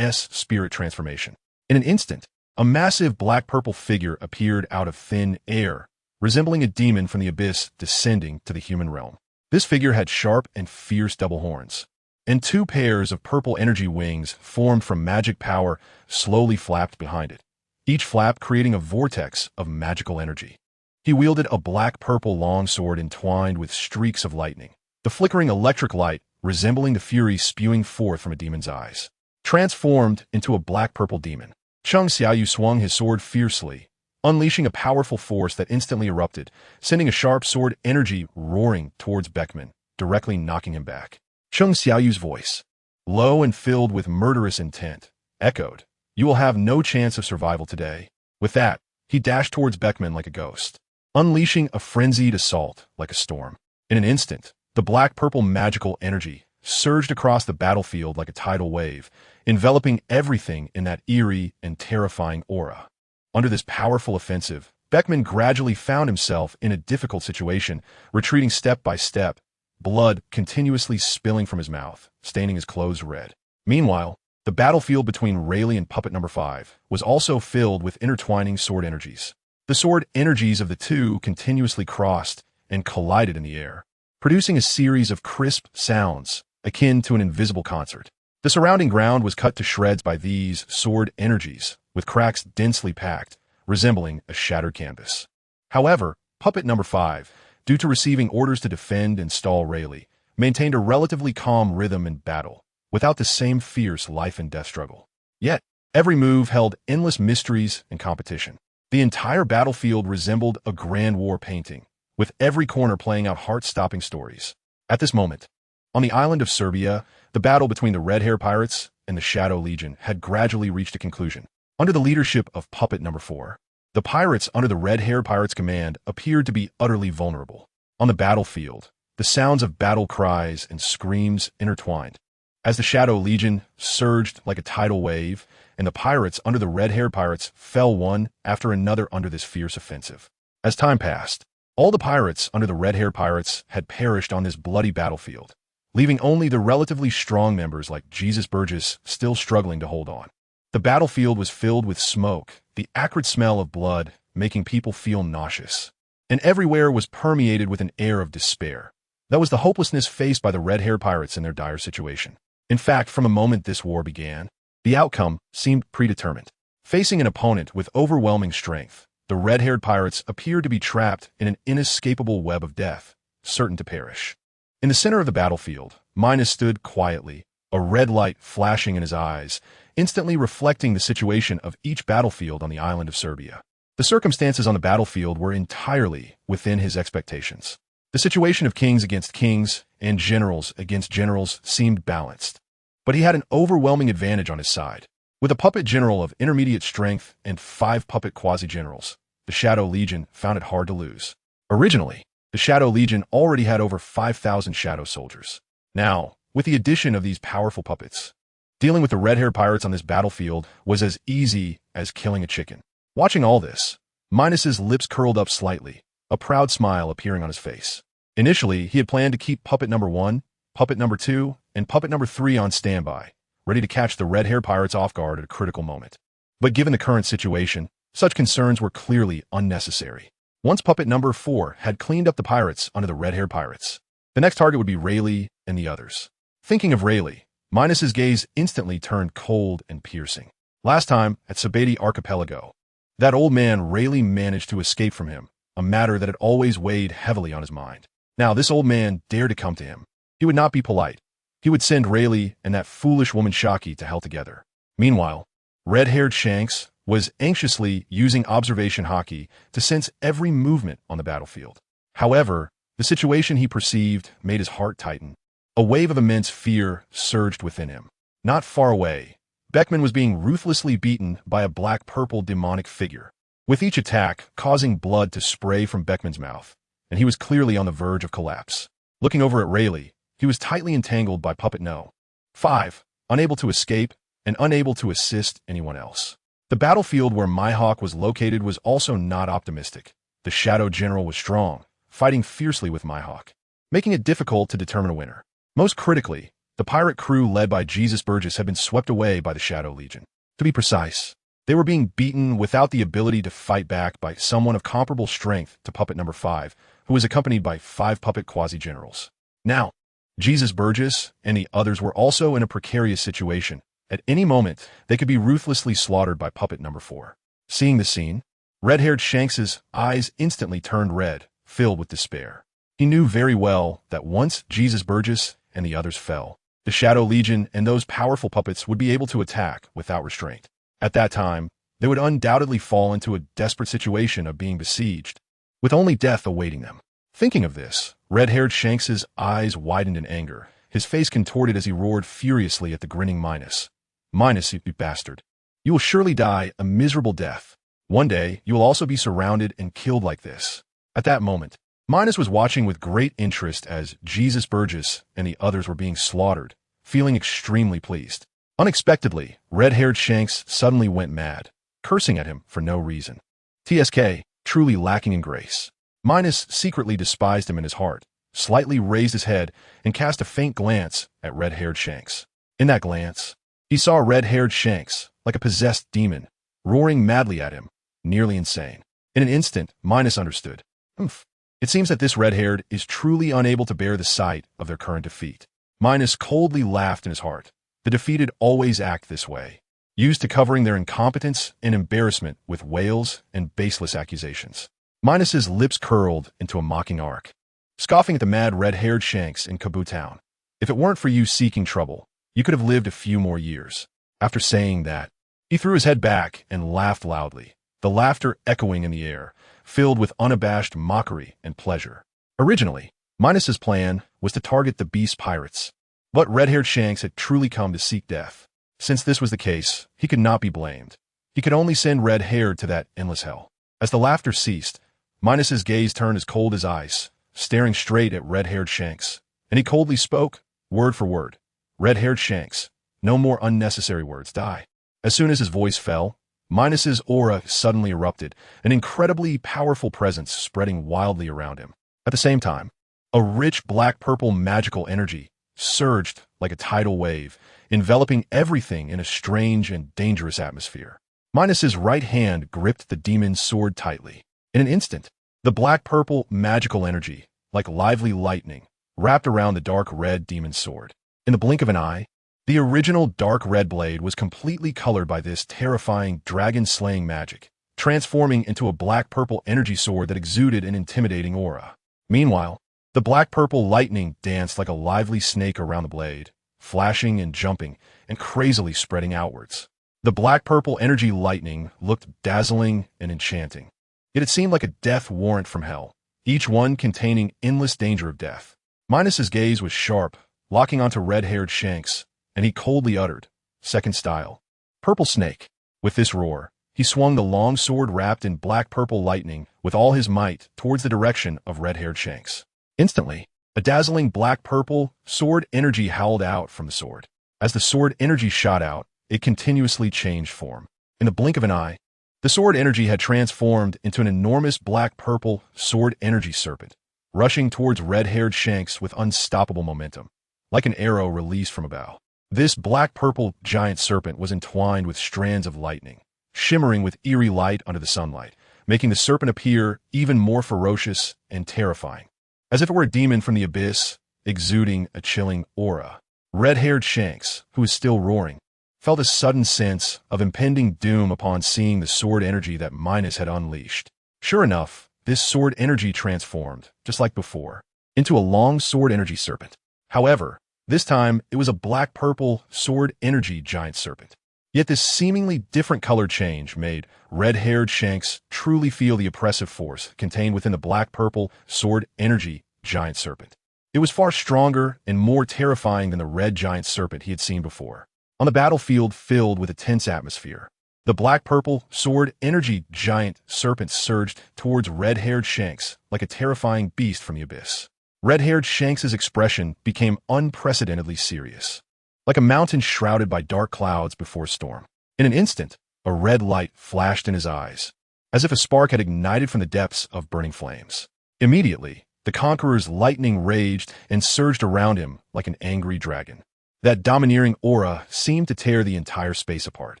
spirit transformation. In an instant, a massive black-purple figure appeared out of thin air, resembling a demon from the abyss descending to the human realm. This figure had sharp and fierce double horns, and two pairs of purple energy wings formed from magic power slowly flapped behind it, each flap creating a vortex of magical energy. He wielded a black-purple longsword entwined with streaks of lightning, the flickering electric light resembling the fury spewing forth from a demon's eyes. Transformed into a black-purple demon, Chung Xiaoyu swung his sword fiercely, unleashing a powerful force that instantly erupted, sending a sharp sword energy roaring towards Beckman, directly knocking him back. Chung Xiaoyu's voice, low and filled with murderous intent, echoed, "You will have no chance of survival today." With that, he dashed towards Beckman like a ghost, unleashing a frenzied assault like a storm. In an instant, the black-purple magical energy surged across the battlefield like a tidal wave, enveloping everything in that eerie and terrifying aura. Under this powerful offensive, Beckman gradually found himself in a difficult situation, retreating step by step, blood continuously spilling from his mouth, staining his clothes red. Meanwhile, the battlefield between Rayleigh and Puppet Number 5 was also filled with intertwining sword energies. The sword energies of the two continuously crossed and collided in the air, producing a series of crisp sounds akin to an invisible concert. The surrounding ground was cut to shreds by these sword energies, with cracks densely packed, resembling a shattered canvas. However, Puppet Number 5, due to receiving orders to defend and stall Rayleigh, maintained a relatively calm rhythm in battle, without the same fierce life and death struggle. Yet, every move held endless mysteries and competition. The entire battlefield resembled a grand war painting, with every corner playing out heart-stopping stories. At this moment, on the island of Serbia, the battle between the Red Hair Pirates and the Shadow Legion had gradually reached a conclusion. Under the leadership of Puppet Number 4, the pirates under the Red Hair Pirates' command appeared to be utterly vulnerable. On the battlefield, the sounds of battle cries and screams intertwined, as the Shadow Legion surged like a tidal wave, and the pirates under the Red Hair Pirates fell one after another under this fierce offensive. As time passed, all the pirates under the Red Hair Pirates had perished on this bloody battlefield, leaving only the relatively strong members like Jesus Burgess still struggling to hold on. The battlefield was filled with smoke, the acrid smell of blood making people feel nauseous. And everywhere was permeated with an air of despair. That was the hopelessness faced by the red-haired pirates in their dire situation. In fact, from the moment this war began, the outcome seemed predetermined. Facing an opponent with overwhelming strength, the red-haired pirates appeared to be trapped in an inescapable web of death, certain to perish. In the center of the battlefield, Minos stood quietly, a red light flashing in his eyes, instantly reflecting the situation of each battlefield on the island of Serbia. The circumstances on the battlefield were entirely within his expectations. The situation of kings against kings and generals against generals seemed balanced. But he had an overwhelming advantage on his side. With a puppet general of intermediate strength and 5 puppet quasi-generals, the Shadow Legion found it hard to lose. Originally, the Shadow Legion already had over 5,000 shadow soldiers. Now, with the addition of these powerful puppets, dealing with the red-haired pirates on this battlefield was as easy as killing a chicken. Watching all this, Minos's lips curled up slightly, a proud smile appearing on his face. Initially, he had planned to keep puppet number 1, puppet number 2, and puppet number 3 on standby, ready to catch the red-haired pirates off guard at a critical moment. But given the current situation, such concerns were clearly unnecessary. Once puppet number 4 had cleaned up the pirates under the red-haired pirates, the next target would be Rayleigh and the others. Thinking of Rayleigh, Minos's gaze instantly turned cold and piercing. Last time, at Sabati Archipelago, that old man Rayleigh managed to escape from him, a matter that had always weighed heavily on his mind. Now this old man dared to come to him. He would not be polite. He would send Rayleigh and that foolish woman Shaki to hell together. Meanwhile, red-haired Shanks was anxiously using observation hockey to sense every movement on the battlefield. However, the situation he perceived made his heart tighten. A wave of immense fear surged within him. Not far away, Beckman was being ruthlessly beaten by a black-purple demonic figure, with each attack causing blood to spray from Beckman's mouth, and he was clearly on the verge of collapse. Looking over at Rayleigh, he was tightly entangled by Puppet No. 5, unable to escape and unable to assist anyone else. The battlefield where Mihawk was located was also not optimistic. The Shadow General was strong, fighting fiercely with Mihawk, making it difficult to determine a winner. Most critically, the pirate crew led by Jesus Burgess had been swept away by the Shadow Legion. To be precise, they were being beaten without the ability to fight back by someone of comparable strength to Puppet number 5, who was accompanied by 5 puppet quasi-generals. Now, Jesus Burgess and the others were also in a precarious situation. At any moment, they could be ruthlessly slaughtered by puppet number 4. Seeing the scene, red-haired Shanks's eyes instantly turned red, filled with despair. He knew very well that once Jesus Burgess and the others fell, the Shadow Legion and those powerful puppets would be able to attack without restraint. At that time, they would undoubtedly fall into a desperate situation of being besieged, with only death awaiting them. Thinking of this, red-haired Shanks's eyes widened in anger. His face contorted as he roared furiously at the grinning Minos. Minos, you bastard. You will surely die a miserable death. One day, you will also be surrounded and killed like this. At that moment, Minos was watching with great interest as Jesus Burgess and the others were being slaughtered, feeling extremely pleased. Unexpectedly, red-haired Shanks suddenly went mad, cursing at him for no reason. TSK, truly lacking in grace. Minos secretly despised him in his heart, slightly raised his head, and cast a faint glance at red-haired Shanks. In that glance, he saw red-haired Shanks, like a possessed demon, roaring madly at him, nearly insane. In an instant, Minos understood. It seems that this red-haired is truly unable to bear the sight of their current defeat. Minos coldly laughed in his heart. The defeated always act this way, used to covering their incompetence and embarrassment with wails and baseless accusations. Minos's lips curled into a mocking arc, scoffing at the mad red-haired Shanks in Kaboo Town. If it weren't for you seeking trouble, you could have lived a few more years. After saying that, he threw his head back and laughed loudly, the laughter echoing in the air, filled with unabashed mockery and pleasure. Originally, Minos's plan was to target the beast pirates, but red-haired Shanks had truly come to seek death. Since this was the case, he could not be blamed. He could only send red-haired to that endless hell. As the laughter ceased, Minos's gaze turned as cold as ice, staring straight at red-haired Shanks, and he coldly spoke, word for word. Red-haired Shanks, no more unnecessary words, die. As soon as his voice fell, Minos's aura suddenly erupted, an incredibly powerful presence spreading wildly around him. At the same time, a rich black-purple magical energy surged like a tidal wave, enveloping everything in a strange and dangerous atmosphere. Minos's right hand gripped the demon's sword tightly. In an instant, the black-purple magical energy, like lively lightning, wrapped around the dark red demon's sword. In the blink of an eye, the original dark red blade was completely colored by this terrifying dragon-slaying magic, transforming into a black-purple energy sword that exuded an intimidating aura. Meanwhile, the black-purple lightning danced like a lively snake around the blade, flashing and jumping and crazily spreading outwards. The black-purple energy lightning looked dazzling and enchanting. Yet it seemed like a death warrant from hell, each one containing endless danger of death. Minos's gaze was sharp, locking onto red-haired Shanks, and he coldly uttered, "Second style. Purple snake." With this roar, he swung the long sword wrapped in black-purple lightning with all his might towards the direction of red-haired Shanks. Instantly, a dazzling black-purple sword energy howled out from the sword. As the sword energy shot out, it continuously changed form. In the blink of an eye, the sword energy had transformed into an enormous black-purple sword energy serpent, rushing towards red-haired Shanks with unstoppable momentum, like an arrow released from a bow. This black-purple giant serpent was entwined with strands of lightning, shimmering with eerie light under the sunlight, making the serpent appear even more ferocious and terrifying, as if it were a demon from the abyss, exuding a chilling aura. Red-haired Shanks, who was still roaring, felt a sudden sense of impending doom upon seeing the sword energy that Minos had unleashed. Sure enough, this sword energy transformed, just like before, into a long sword energy serpent. However, this time it was a black-purple sword energy giant serpent. Yet this seemingly different color change made red-haired Shanks truly feel the oppressive force contained within the black-purple sword energy giant serpent. It was far stronger and more terrifying than the red giant serpent he had seen before. On the battlefield filled with a tense atmosphere, the black-purple sword energy giant serpent surged towards red-haired Shanks like a terrifying beast from the abyss. Red-haired Shanks' expression became unprecedentedly serious, like a mountain shrouded by dark clouds before a storm. In an instant, a red light flashed in his eyes, as if a spark had ignited from the depths of burning flames. Immediately, the conqueror's lightning raged and surged around him like an angry dragon. That domineering aura seemed to tear the entire space apart.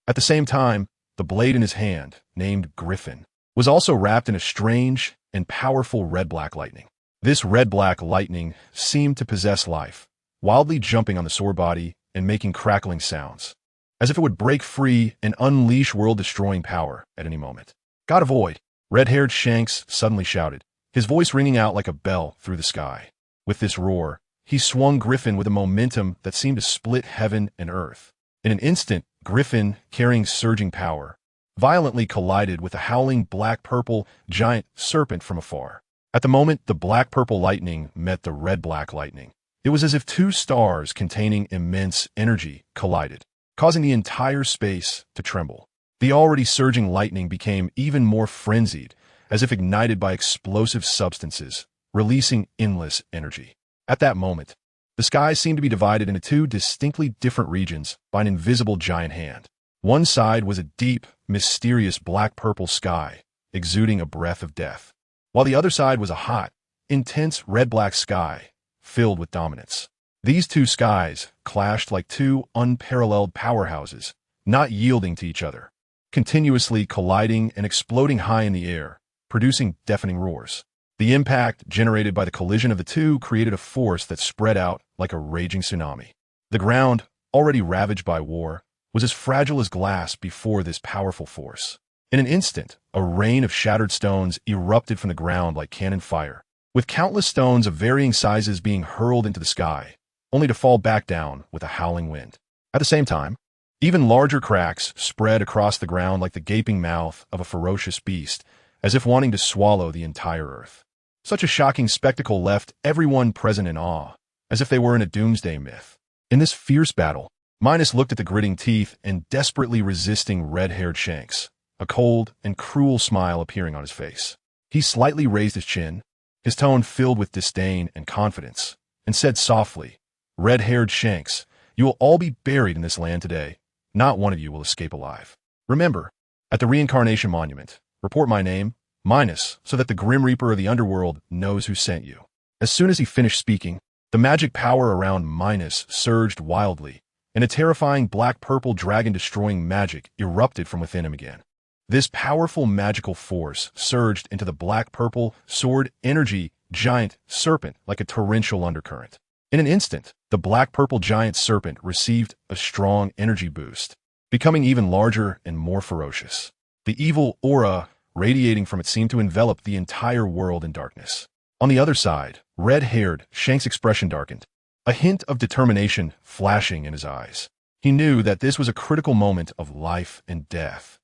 At the same time, the blade in his hand, named Griffin, was also wrapped in a strange and powerful red-black lightning. This red-black lightning seemed to possess life, wildly jumping on the sword body and making crackling sounds, as if it would break free and unleash world-destroying power at any moment. "God avoid!" Red-haired Shanks suddenly shouted, his voice ringing out like a bell through the sky. With this roar, he swung Griffin with a momentum that seemed to split heaven and earth. In an instant, Griffin, carrying surging power, violently collided with a howling black-purple giant serpent from afar. At the moment the black-purple lightning met the red-black lightning, it was as if two stars containing immense energy collided, causing the entire space to tremble. The already surging lightning became even more frenzied, as if ignited by explosive substances, releasing endless energy. At that moment, the sky seemed to be divided into two distinctly different regions by an invisible giant hand. One side was a deep, mysterious black-purple sky, exuding a breath of death, while the other side was a hot, intense red-black sky, filled with dominance. These two skies clashed like two unparalleled powerhouses, not yielding to each other, continuously colliding and exploding high in the air, producing deafening roars. The impact generated by the collision of the two created a force that spread out like a raging tsunami. The ground, already ravaged by war, was as fragile as glass before this powerful force. In an instant, a rain of shattered stones erupted from the ground like cannon fire, with countless stones of varying sizes being hurled into the sky, only to fall back down with a howling wind. At the same time, even larger cracks spread across the ground like the gaping mouth of a ferocious beast, as if wanting to swallow the entire earth. Such a shocking spectacle left everyone present in awe, as if they were in a doomsday myth. In this fierce battle, Minos looked at the gritting teeth and desperately resisting red-haired Shanks, a cold and cruel smile appearing on his face. He slightly raised his chin, his tone filled with disdain and confidence, and said softly, "Red-haired Shanks, you will all be buried in this land today. Not one of you will escape alive. Remember, at the reincarnation monument, report my name, Minos, so that the Grim Reaper of the underworld knows who sent you." As soon as he finished speaking, the magic power around Minos surged wildly, and a terrifying black-purple dragon-destroying magic erupted from within him again. This powerful magical force surged into the black-purple sword energy giant serpent like a torrential undercurrent. In an instant, the black-purple giant serpent received a strong energy boost, becoming even larger and more ferocious. The evil aura radiating from it seemed to envelop the entire world in darkness. On the other side, red-haired Shank's expression darkened, a hint of determination flashing in his eyes. He knew that this was a critical moment of life and death.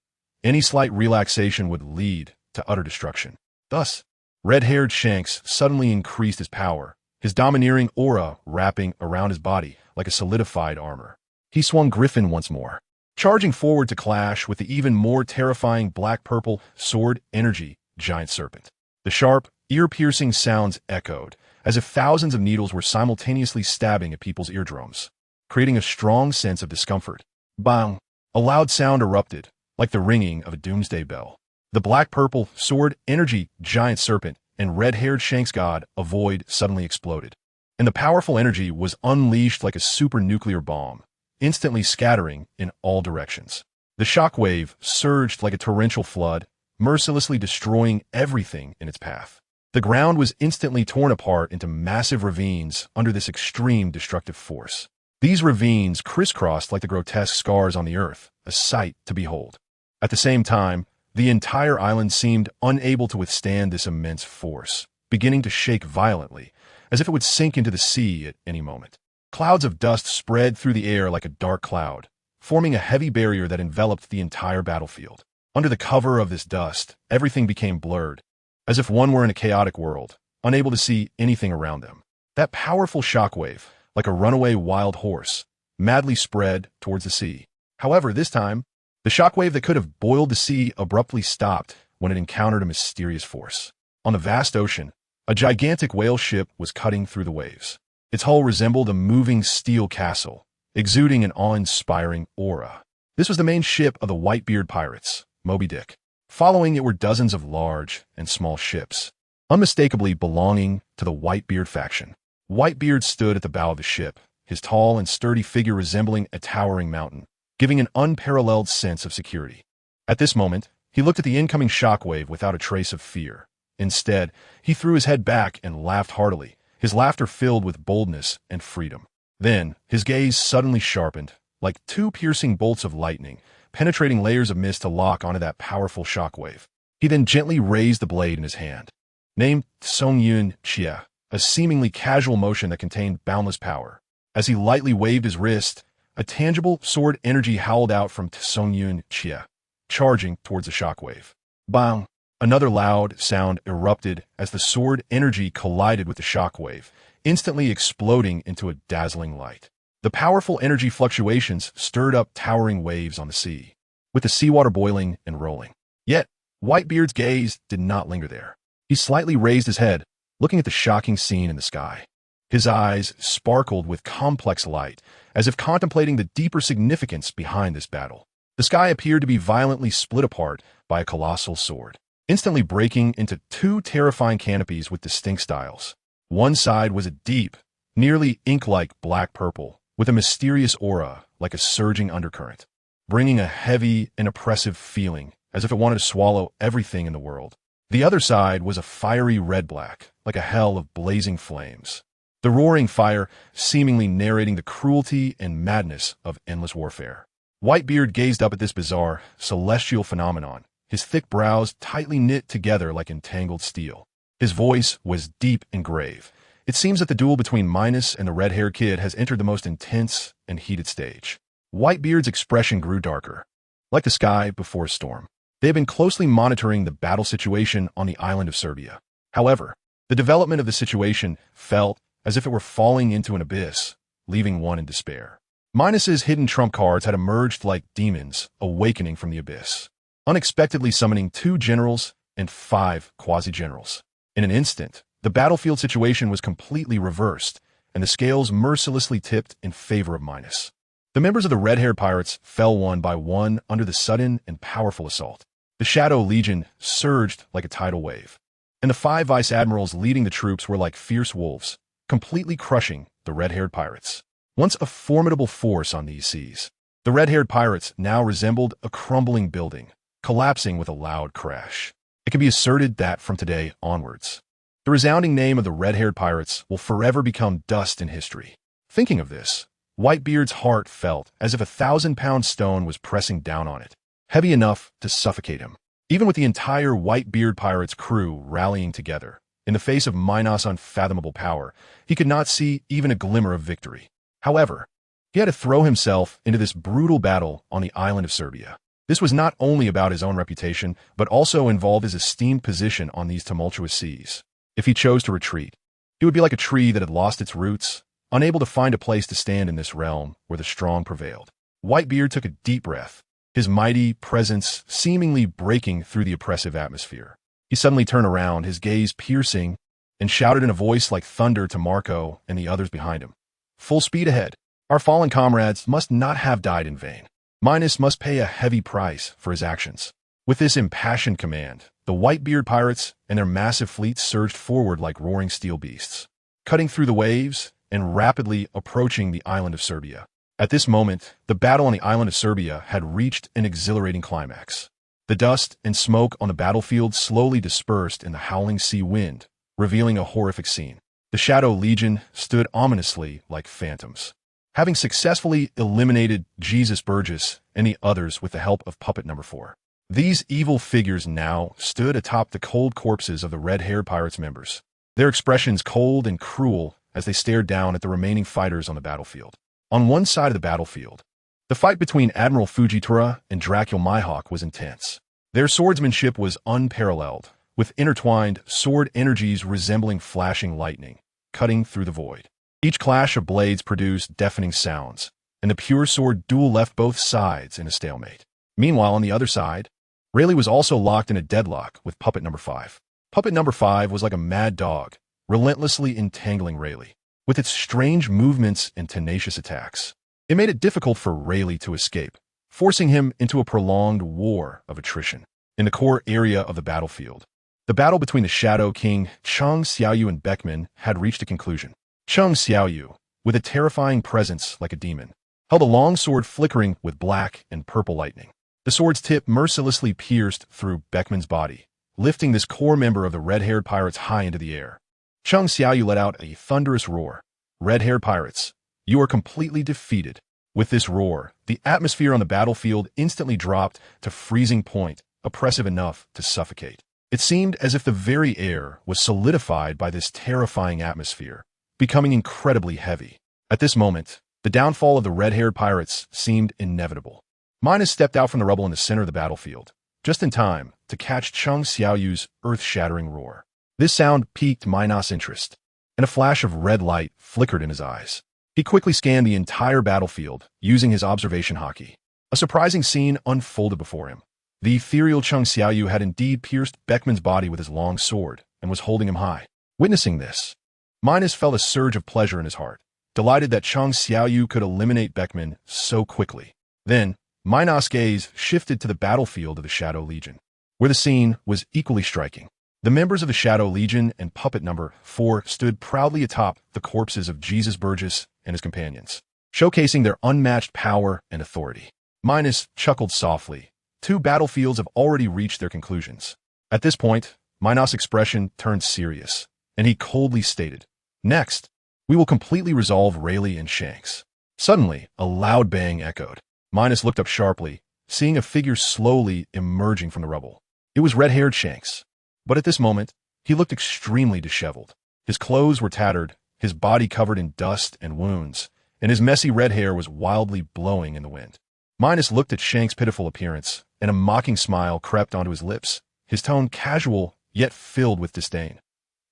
Any slight relaxation would lead to utter destruction. Thus, red-haired Shanks suddenly increased his power, his domineering aura wrapping around his body like a solidified armor. He swung Griffin once more, charging forward to clash with the even more terrifying black-purple sword energy giant serpent. The sharp, ear-piercing sounds echoed, as if thousands of needles were simultaneously stabbing at people's eardrums, creating a strong sense of discomfort. Bang! A loud sound erupted, like the ringing of a doomsday bell. The black-purple sword energy giant serpent and red-haired Shanks god Avoid suddenly exploded, and the powerful energy was unleashed like a super-nuclear bomb, instantly scattering in all directions. The shockwave surged like a torrential flood, mercilessly destroying everything in its path. The ground was instantly torn apart into massive ravines under this extreme destructive force. These ravines crisscrossed like the grotesque scars on the earth, a sight to behold. At the same time, the entire island seemed unable to withstand this immense force, beginning to shake violently, as if it would sink into the sea at any moment. Clouds of dust spread through the air like a dark cloud, forming a heavy barrier that enveloped the entire battlefield. Under the cover of this dust, everything became blurred, as if one were in a chaotic world, unable to see anything around them. That powerful shockwave, like a runaway wild horse, madly spread towards the sea. However, this time, the shockwave that could have boiled the sea abruptly stopped when it encountered a mysterious force. On the vast ocean, a gigantic whale ship was cutting through the waves. Its hull resembled a moving steel castle, exuding an awe-inspiring aura. This was the main ship of the Whitebeard pirates, Moby Dick. Following it were dozens of large and small ships, unmistakably belonging to the Whitebeard faction. Whitebeard stood at the bow of the ship, his tall and sturdy figure resembling a towering mountain, giving an unparalleled sense of security. At this moment, he looked at the incoming shockwave without a trace of fear. Instead, he threw his head back and laughed heartily, his laughter filled with boldness and freedom. Then, his gaze suddenly sharpened, like two piercing bolts of lightning, penetrating layers of mist to lock onto that powerful shockwave. He then gently raised the blade in his hand. Named Songyun Chia, a seemingly casual motion that contained boundless power. As he lightly waved his wrist, a tangible sword energy howled out from Songyun Chia, charging towards the shockwave. Bang! Another loud sound erupted as the sword energy collided with the shockwave, instantly exploding into a dazzling light. The powerful energy fluctuations stirred up towering waves on the sea, with the seawater boiling and rolling. Yet, Whitebeard's gaze did not linger there. He slightly raised his head, looking at the shocking scene in the sky. His eyes sparkled with complex light, as if contemplating the deeper significance behind this battle. The sky appeared to be violently split apart by a colossal sword, instantly breaking into two terrifying canopies with distinct styles. One side was a deep, nearly ink-like black purple, with a mysterious aura like a surging undercurrent, bringing a heavy and oppressive feeling as if it wanted to swallow everything in the world. The other side was a fiery red-black, like a hell of blazing flames. The roaring fire seemingly narrating the cruelty and madness of endless warfare. Whitebeard gazed up at this bizarre, celestial phenomenon, his thick brows tightly knit together like entangled steel. His voice was deep and grave. It seems that the duel between Minos and the red-haired kid has entered the most intense and heated stage. Whitebeard's expression grew darker, like the sky before a storm. They had been closely monitoring the battle situation on the island of Serbia. However, the development of the situation felt as if it were falling into an abyss, leaving one in despair. Minos's hidden trump cards had emerged like demons awakening from the abyss, unexpectedly summoning 2 generals and 5 quasi-generals. In an instant, the battlefield situation was completely reversed, and the scales mercilessly tipped in favor of Minos. The members of the red-haired pirates fell one by one under the sudden and powerful assault. The Shadow Legion surged like a tidal wave, and the 5 vice-admirals leading the troops were like fierce wolves, completely crushing the red-haired pirates. Once a formidable force on these seas, the red-haired pirates now resembled a crumbling building, collapsing with a loud crash. It can be asserted that from today onwards, the resounding name of the red-haired pirates will forever become dust in history. Thinking of this, Whitebeard's heart felt as if a 1,000-pound stone was pressing down on it, heavy enough to suffocate him. Even with the entire Whitebeard pirates' crew rallying together, in the face of Minos' unfathomable power, he could not see even a glimmer of victory. However, he had to throw himself into this brutal battle on the island of Serbia. This was not only about his own reputation, but also involved his esteemed position on these tumultuous seas. If he chose to retreat, he would be like a tree that had lost its roots, unable to find a place to stand in this realm where the strong prevailed. Whitebeard took a deep breath, his mighty presence seemingly breaking through the oppressive atmosphere. He suddenly turned around, his gaze piercing, and shouted in a voice like thunder to Marco and the others behind him. Full speed ahead. Our fallen comrades must not have died in vain. Minos must pay a heavy price for his actions. With this impassioned command, the Whitebeard pirates and their massive fleet surged forward like roaring steel beasts, cutting through the waves and rapidly approaching the island of Serbia. At this moment, the battle on the island of Serbia had reached an exhilarating climax. The dust and smoke on the battlefield slowly dispersed in the howling sea wind, revealing a horrific scene. The Shadow Legion stood ominously like phantoms, having successfully eliminated Jesus Burgess and the others with the help of Puppet Number 4. These evil figures now stood atop the cold corpses of the red-haired pirates' members, their expressions cold and cruel as they stared down at the remaining fighters on the battlefield. On one side of the battlefield, the fight between Admiral Fujitora and Dracula Mihawk was intense. Their swordsmanship was unparalleled, with intertwined sword energies resembling flashing lightning, cutting through the void. Each clash of blades produced deafening sounds, and the pure sword duel left both sides in a stalemate. Meanwhile, on the other side, Rayleigh was also locked in a deadlock with Puppet Number 5. Puppet Number 5 was like a mad dog, relentlessly entangling Rayleigh. With its strange movements and tenacious attacks, it made it difficult for Rayleigh to escape, forcing him into a prolonged war of attrition. In the core area of the battlefield, the battle between the Shadow King Cheng Xiaoyu and Beckman had reached a conclusion. Cheng Xiaoyu, with a terrifying presence like a demon, held a long sword flickering with black and purple lightning. The sword's tip mercilessly pierced through Beckman's body, lifting this core member of the red-haired pirates high into the air. Cheng Xiaoyu let out a thunderous roar. Red-haired pirates, you are completely defeated. With this roar, the atmosphere on the battlefield instantly dropped to freezing point, oppressive enough to suffocate. It seemed as if the very air was solidified by this terrifying atmosphere, becoming incredibly heavy. At this moment, the downfall of the red-haired pirates seemed inevitable. Minos stepped out from the rubble in the center of the battlefield, just in time to catch Cheng Xiaoyu's earth-shattering roar. This sound piqued Minos' interest, and a flash of red light flickered in his eyes. He quickly scanned the entire battlefield, using his observation hockey. A surprising scene unfolded before him. The ethereal Cheng Xiaoyu had indeed pierced Beckman's body with his long sword, and was holding him high. Witnessing this, Minos felt a surge of pleasure in his heart, delighted that Cheng Xiaoyu could eliminate Beckman so quickly. Then, Minos' gaze shifted to the battlefield of the Shadow Legion, where the scene was equally striking. The members of the Shadow Legion and Puppet Number 4 stood proudly atop the corpses of Jesus Burgess and his companions, showcasing their unmatched power and authority. Minos chuckled softly. 2 battlefields have already reached their conclusions. At this point, Minos' expression turned serious, and he coldly stated, "Next, we will completely resolve Rayleigh and Shanks." Suddenly, a loud bang echoed. Minos looked up sharply, seeing a figure slowly emerging from the rubble. It was red-haired Shanks. But at this moment, he looked extremely disheveled. His clothes were tattered, his body covered in dust and wounds, and his messy red hair was wildly blowing in the wind. Minos looked at Shanks' pitiful appearance, and a mocking smile crept onto his lips, his tone casual yet filled with disdain.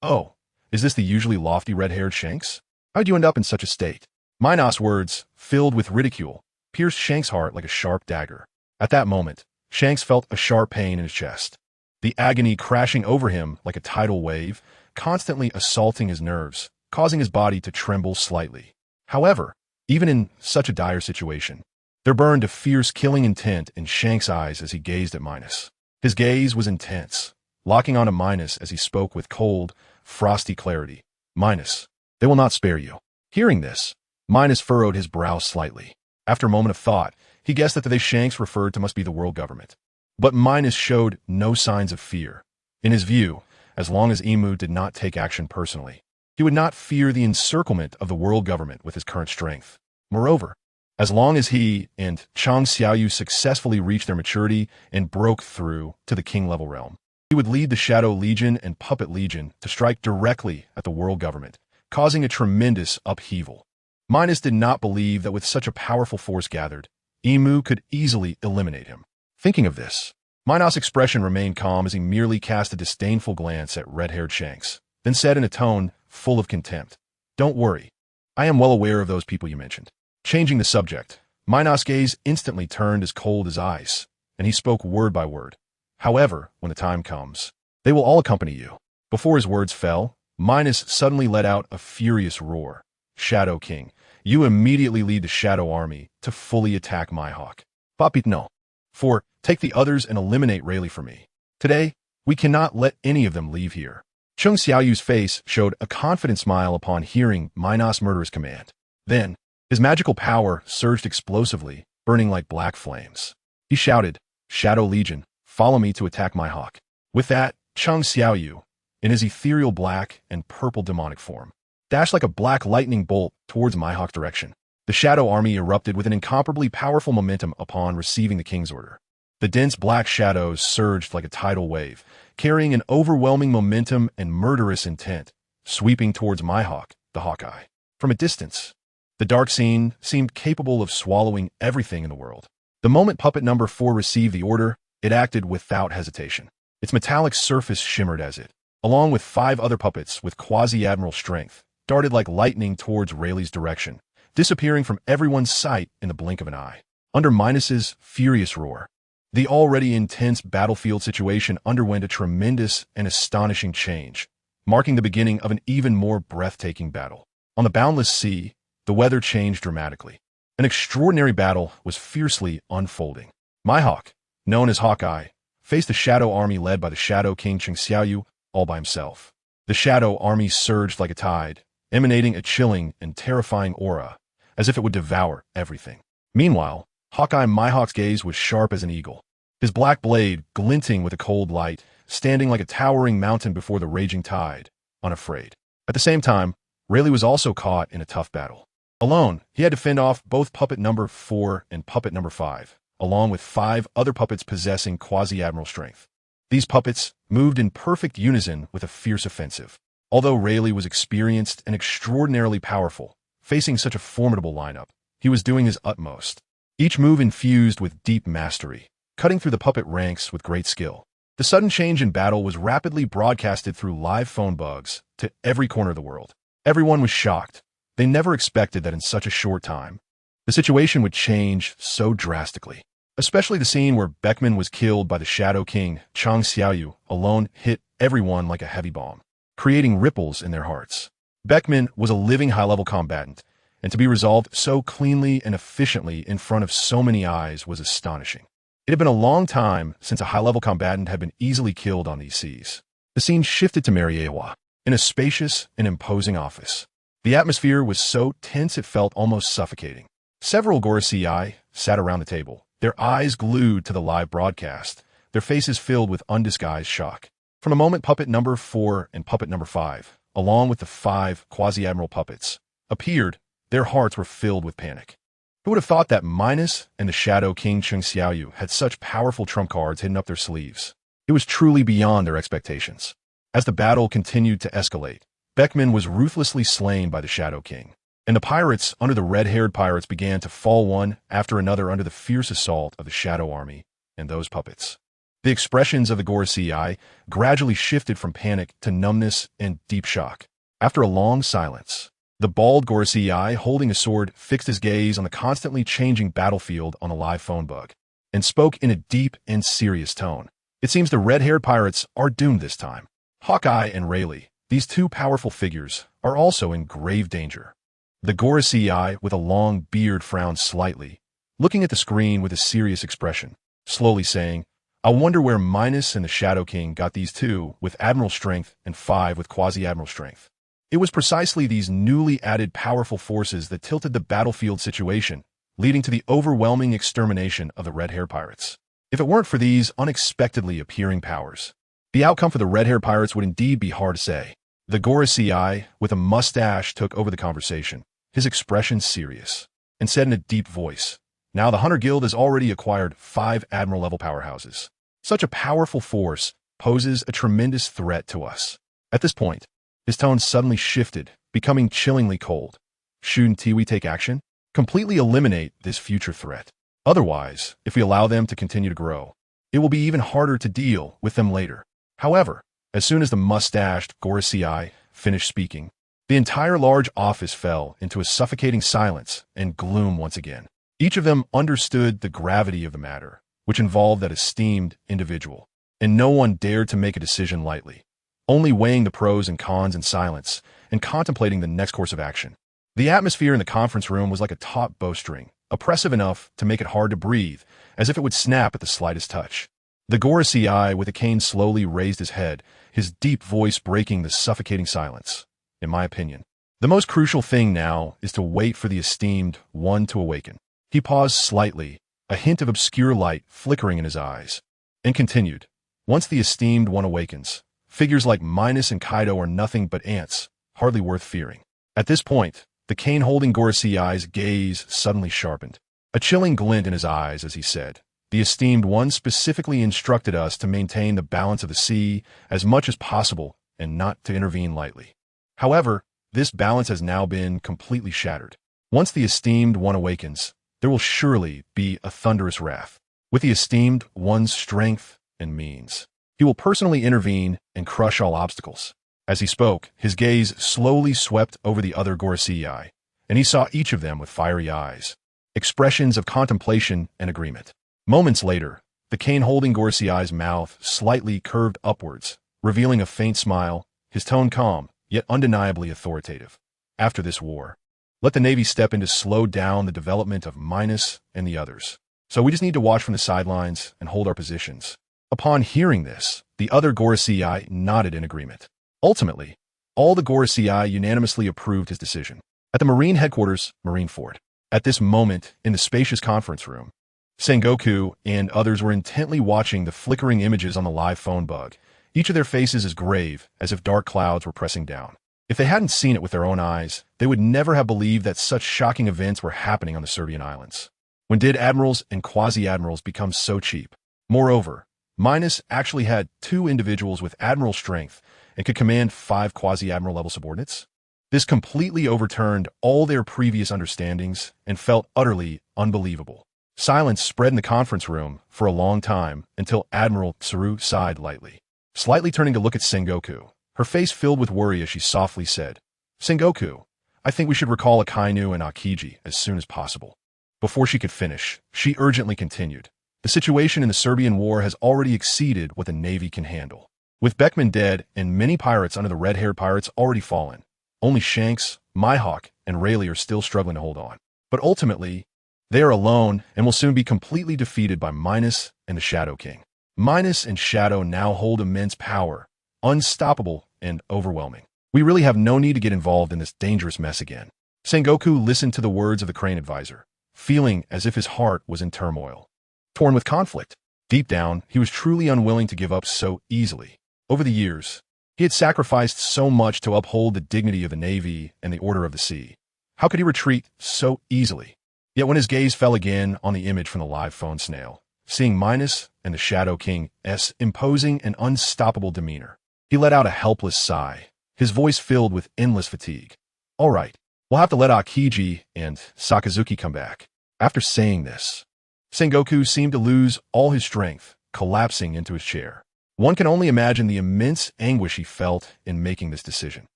"Oh, is this the usually lofty red-haired Shanks? How'd you end up in such a state?" Minos' words, filled with ridicule, pierced Shanks' heart like a sharp dagger. At that moment, Shanks felt a sharp pain in his chest, the agony crashing over him like a tidal wave, constantly assaulting his nerves, causing his body to tremble slightly. However, even in such a dire situation, there burned a fierce killing intent in Shanks' eyes as he gazed at Minos. His gaze was intense, locking onto Minos as he spoke with cold, frosty clarity. "Minos, they will not spare you." Hearing this, Minos furrowed his brow slightly. After a moment of thought, he guessed that the Shanks referred to must be the world government. But Minos showed no signs of fear. In his view, as long as Emu did not take action personally, he would not fear the encirclement of the world government with his current strength. Moreover, as long as he and Chang Xiaoyu successfully reached their maturity and broke through to the king-level realm, he would lead the Shadow Legion and Puppet Legion to strike directly at the world government, causing a tremendous upheaval. Minos did not believe that with such a powerful force gathered, Emu could easily eliminate him. Thinking of this, Minos' expression remained calm as he merely cast a disdainful glance at red-haired Shanks, then said in a tone full of contempt, "Don't worry. I am well aware of those people you mentioned." Changing the subject, Minos' gaze instantly turned as cold as ice, and he spoke word by word. "However, when the time comes, they will all accompany you." Before his words fell, Minos suddenly let out a furious roar. "Shadow King, you immediately lead the Shadow Army to fully attack my hawk. Papit no. 4. Take the others and eliminate Rayleigh for me. Today, we cannot let any of them leave here." Chung Xiaoyu's face showed a confident smile upon hearing Minos' murderous command. Then, his magical power surged explosively, burning like black flames. He shouted, "Shadow Legion, follow me to attack my hawk." With that, Chung Xiaoyu, in his ethereal black and purple demonic form, dashed like a black lightning bolt towards Mihawk's direction. The Shadow Army erupted with an incomparably powerful momentum upon receiving the king's order. The dense black shadows surged like a tidal wave, carrying an overwhelming momentum and murderous intent, sweeping towards Mihawk, the Hawkeye. From a distance, the dark scene seemed capable of swallowing everything in the world. The moment puppet number 4 received the order, it acted without hesitation. Its metallic surface shimmered as it, along with 5 other puppets with quasi-admiral strength, darted like lightning towards Rayleigh's direction, disappearing from everyone's sight in the blink of an eye. Under Minos' furious roar, the already intense battlefield situation underwent a tremendous and astonishing change, marking the beginning of an even more breathtaking battle. On the boundless sea, the weather changed dramatically. An extraordinary battle was fiercely unfolding. Mihawk, known as Hawkeye, faced the Shadow Army led by the Shadow King Cheng Xiaoyu all by himself. The Shadow Army surged like a tide, emanating a chilling and terrifying aura, as if it would devour everything. Meanwhile, Hawkeye Mihawk's gaze was sharp as an eagle, his black blade glinting with a cold light, standing like a towering mountain before the raging tide, unafraid. At the same time, Rayleigh was also caught in a tough battle. Alone, he had to fend off both puppet number 4 and puppet number 5, along with 5 other puppets possessing quasi-admiral strength. These puppets moved in perfect unison with a fierce offensive. Although Rayleigh was experienced and extraordinarily powerful, facing such a formidable lineup, he was doing his utmost. Each move infused with deep mastery, cutting through the puppet ranks with great skill. The sudden change in battle was rapidly broadcasted through live phone bugs to every corner of the world. Everyone was shocked. They never expected that in such a short time, the situation would change so drastically. Especially the scene where Beckman was killed by the Shadow King, Chang Xiaoyu, alone hit everyone like a heavy bomb, creating ripples in their hearts. Beckman was a living high-level combatant, and to be resolved so cleanly and efficiently in front of so many eyes was astonishing. It had been a long time since a high-level combatant had been easily killed on these seas. The scene shifted to Mariewa, in a spacious and imposing office. The atmosphere was so tense it felt almost suffocating. Several Gorosei sat around the table, their eyes glued to the live broadcast, their faces filled with undisguised shock. From the moment puppet number 4 and puppet number 5, along with the 5 quasi-admiral puppets, appeared, their hearts were filled with panic. Who would have thought that Minos and the Shadow King Cheng Xiaoyu had such powerful trump cards hidden up their sleeves? It was truly beyond their expectations. As the battle continued to escalate, Beckman was ruthlessly slain by the Shadow King, and the pirates under the red-haired pirates began to fall one after another under the fierce assault of the Shadow Army and those puppets. The expressions of the Gorosei gradually shifted from panic to numbness and deep shock. After a long silence, the bald Gorosei holding a sword fixed his gaze on the constantly changing battlefield on the live phone bug, and spoke in a deep and serious tone. It seems the red-haired pirates are doomed this time. Hawkeye and Rayleigh, these 2 powerful figures, are also in grave danger. The Gorosei with a long beard frowned slightly, looking at the screen with a serious expression, slowly saying, "I wonder where Minos and the Shadow King got these 2 with admiral strength and 5 with quasi-admiral strength." It was precisely these newly added powerful forces that tilted the battlefield situation, leading to the overwhelming extermination of the red-hair pirates. If it weren't for these unexpectedly appearing powers, the outcome for the red-hair pirates would indeed be hard to say. The Gorosei, with a mustache, took over the conversation, his expression serious, and said in a deep voice, "Now the Hunter Guild has already acquired 5 Admiral-level powerhouses. Such a powerful force poses a tremendous threat to us." At this point, his tone suddenly shifted, becoming chillingly cold. Shouldn't we take action? Completely eliminate this future threat. Otherwise, if we allow them to continue to grow, it will be even harder to deal with them later. However, as soon as the mustached Gorosei finished speaking, the entire large office fell into a suffocating silence and gloom once again. Each of them understood the gravity of the matter, which involved that esteemed individual, and no one dared to make a decision lightly, only weighing the pros and cons in silence and contemplating the next course of action. The atmosphere in the conference room was like a taut bowstring, oppressive enough to make it hard to breathe, as if it would snap at the slightest touch. The Gorosei with a cane slowly raised his head, his deep voice breaking the suffocating silence. "In my opinion, the most crucial thing now is to wait for the esteemed one to awaken." He paused slightly, a hint of obscure light flickering in his eyes, and continued, "Once the esteemed one awakens, figures like Minos and Kaido are nothing but ants, hardly worth fearing." At this point, the cane-holding Gorosei's gaze suddenly sharpened, a chilling glint in his eyes as he said, "The esteemed one specifically instructed us to maintain the balance of the sea as much as possible and not to intervene lightly. However, this balance has now been completely shattered. Once the esteemed one awakens, there will surely be a thunderous wrath. With the esteemed one's strength and means, he will personally intervene and crush all obstacles." As he spoke, his gaze slowly swept over the other Gorosei, and he saw each of them with fiery eyes, expressions of contemplation and agreement. Moments later, the cane-holding Gorosei's mouth slightly curved upwards, revealing a faint smile, his tone calm, yet undeniably authoritative. "After this war, let the Navy step in to slow down the development of Minos and the others. So we just need to watch from the sidelines and hold our positions." Upon hearing this, the other Gorosei nodded in agreement. Ultimately, all the Gorosei unanimously approved his decision. At the Marine headquarters, Marineford, at this moment in the spacious conference room, Sengoku and others were intently watching the flickering images on the live phone bug, each of their faces as grave as if dark clouds were pressing down. If they hadn't seen it with their own eyes, they would never have believed that such shocking events were happening on the Serbian islands. When did admirals and quasi-admirals become so cheap? Moreover, Minos actually had 2 individuals with admiral strength and could command 5 quasi-admiral level subordinates? This completely overturned all their previous understandings and felt utterly unbelievable. Silence spread in the conference room for a long time until Admiral Tsuru sighed lightly, slightly turning to look at Sengoku, her face filled with worry as she softly said, "Sengoku, I think we should recall Akainu and Akiji as soon as possible." Before she could finish, she urgently continued, "The situation in the Serbian war has already exceeded what the Navy can handle. With Beckman dead and many pirates under the red-haired pirates already fallen, only Shanks, Mihawk, and Rayleigh are still struggling to hold on. But ultimately, they are alone and will soon be completely defeated by Minos and the Shadow King. Minos and Shadow now hold immense power, unstoppable and overwhelming. We really have no need to get involved in this dangerous mess again." Sengoku listened to the words of the Crane advisor, feeling as if his heart was in turmoil, torn with conflict. Deep down, he was truly unwilling to give up so easily. Over the years, he had sacrificed so much to uphold the dignity of the Navy and the Order of the Sea. How could he retreat so easily? Yet when his gaze fell again on the image from the live phone snail, seeing Minos and the Shadow King's imposing and unstoppable demeanor, he let out a helpless sigh, his voice filled with endless fatigue. "All right, we'll have to let Akiji and Sakazuki come back." After saying this, Sengoku seemed to lose all his strength, collapsing into his chair. One can only imagine the immense anguish he felt in making this decision.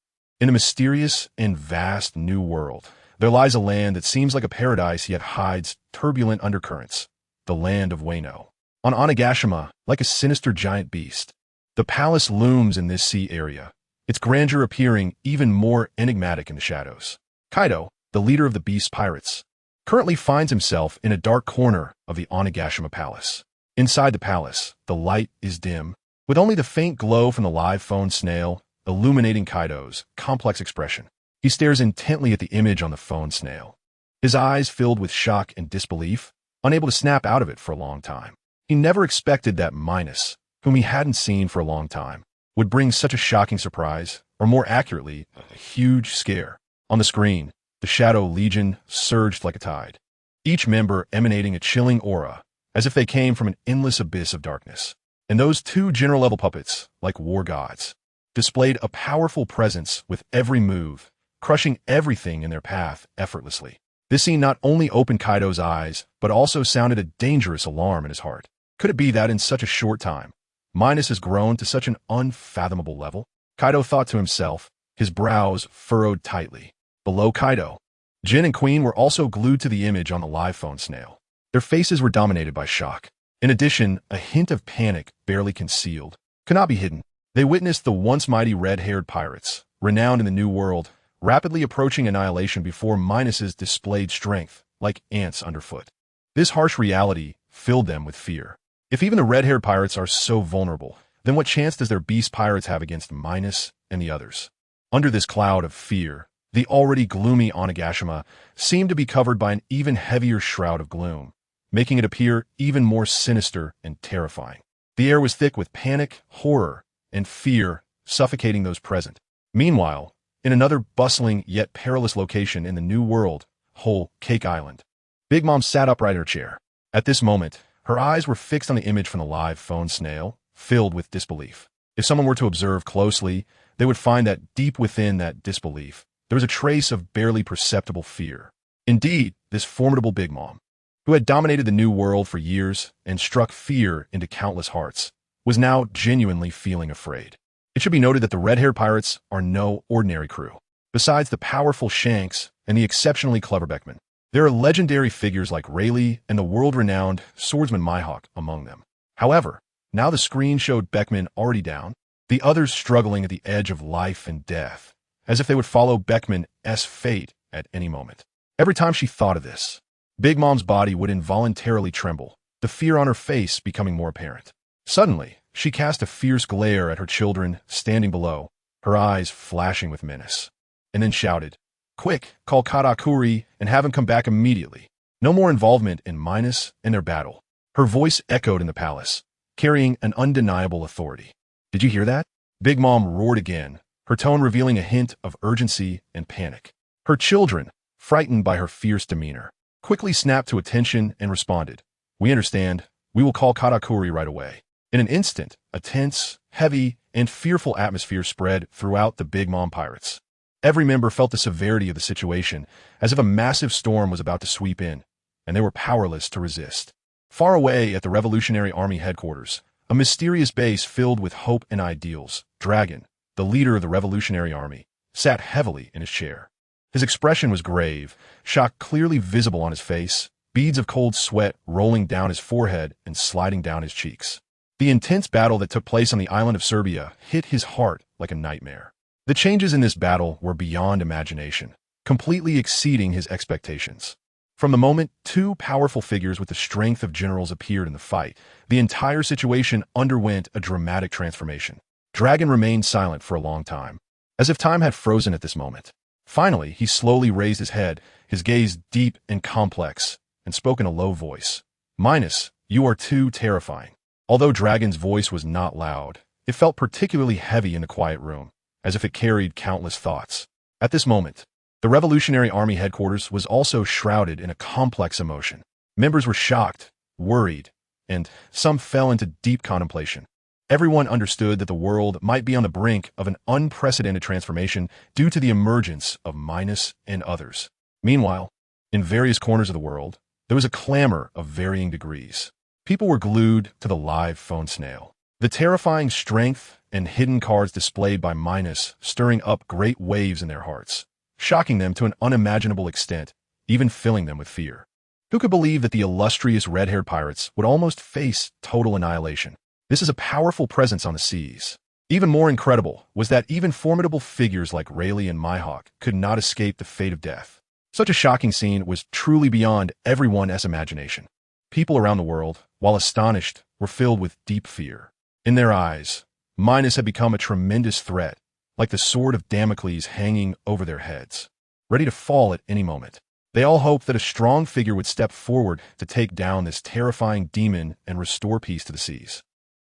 In a mysterious and vast new world, there lies a land that seems like a paradise yet hides turbulent undercurrents, the land of Wano. On Onigashima, like a sinister giant beast, the palace looms in this sea area, its grandeur appearing even more enigmatic in the shadows. Kaido, the leader of the beast pirates, currently finds himself in a dark corner of the Onigashima palace. Inside the palace, the light is dim, with only the faint glow from the live phone snail illuminating Kaido's complex expression. He stares intently at the image on the phone snail, his eyes filled with shock and disbelief, unable to snap out of it for a long time. He never expected that Minos, whom he hadn't seen for a long time, would bring such a shocking surprise, or more accurately, a huge scare. On the screen, the Shadow Legion surged like a tide, each member emanating a chilling aura, as if they came from an endless abyss of darkness. And those two general-level puppets, like war gods, displayed a powerful presence with every move, crushing everything in their path effortlessly. This scene not only opened Kaido's eyes, but also sounded a dangerous alarm in his heart. Could it be that in such a short time, Minos has grown to such an unfathomable level? Kaido thought to himself, his brows furrowed tightly. Below Kaido, Jin and Queen were also glued to the image on the live phone snail. Their faces were dominated by shock. In addition, a hint of panic, barely concealed, could not be hidden. They witnessed the once mighty red-haired pirates, renowned in the New World, rapidly approaching annihilation before Minos's displayed strength, like ants underfoot. This harsh reality filled them with fear. If even the red-haired pirates are so vulnerable, then what chance does their beast pirates have against Minos and the others? Under this cloud of fear, the already gloomy Onigashima seemed to be covered by an even heavier shroud of gloom, making it appear even more sinister and terrifying. The air was thick with panic, horror, and fear, suffocating those present. Meanwhile, in another bustling yet perilous location in the New World, Whole Cake Island, Big Mom sat upright in her chair. At this moment, her eyes were fixed on the image from the live phone snail, filled with disbelief. If someone were to observe closely, they would find that deep within that disbelief, there was a trace of barely perceptible fear. Indeed, this formidable Big Mom, who had dominated the New World for years and struck fear into countless hearts, was now genuinely feeling afraid. It should be noted that the red-haired pirates are no ordinary crew. Besides the powerful Shanks and the exceptionally clever Beckman, there are legendary figures like Rayleigh and the world-renowned swordsman Mihawk among them. However, now the screen showed Beckman already down, the others struggling at the edge of life and death, as if they would follow Beckman's fate at any moment. Every time she thought of this, Big Mom's body would involuntarily tremble, the fear on her face becoming more apparent. Suddenly, she cast a fierce glare at her children standing below, her eyes flashing with menace, and then shouted, "Quick, call Katakuri and have him come back immediately. No more involvement in Minos and their battle." Her voice echoed in the palace, carrying an undeniable authority. "Did you hear that?" Big Mom roared again, her tone revealing a hint of urgency and panic. Her children, frightened by her fierce demeanor, quickly snapped to attention and responded, "We understand. We will call Katakuri right away." In an instant, a tense, heavy, and fearful atmosphere spread throughout the Big Mom pirates. Every member felt the severity of the situation, as if a massive storm was about to sweep in, and they were powerless to resist. Far away at the Revolutionary Army headquarters, a mysterious base filled with hope and ideals, Dragon, the leader of the Revolutionary Army, sat heavily in his chair. His expression was grave, shock clearly visible on his face, beads of cold sweat rolling down his forehead and sliding down his cheeks. The intense battle that took place on the island of Serbia hit his heart like a nightmare. The changes in this battle were beyond imagination, completely exceeding his expectations. From the moment two powerful figures with the strength of generals appeared in the fight, the entire situation underwent a dramatic transformation. Dragon remained silent for a long time, as if time had frozen at this moment. Finally, he slowly raised his head, his gaze deep and complex, and spoke in a low voice. "Minos, you are too terrifying." Although Dragon's voice was not loud, it felt particularly heavy in the quiet room, as if it carried countless thoughts. At this moment, the Revolutionary Army headquarters was also shrouded in a complex emotion. Members were shocked, worried, and some fell into deep contemplation. Everyone understood that the world might be on the brink of an unprecedented transformation due to the emergence of Minos and others. Meanwhile, in various corners of the world, there was a clamor of varying degrees. People were glued to the live phone snail. The terrifying strength and hidden cards displayed by Minos stirring up great waves in their hearts, shocking them to an unimaginable extent, even filling them with fear. Who could believe that the illustrious red-haired pirates would almost face total annihilation? This is a powerful presence on the seas. Even more incredible was that even formidable figures like Rayleigh and Mihawk could not escape the fate of death. Such a shocking scene was truly beyond everyone's imagination. People around the world, while astonished, were filled with deep fear. In their eyes, Minos had become a tremendous threat, like the sword of Damocles hanging over their heads, ready to fall at any moment. They all hoped that a strong figure would step forward to take down this terrifying demon and restore peace to the seas.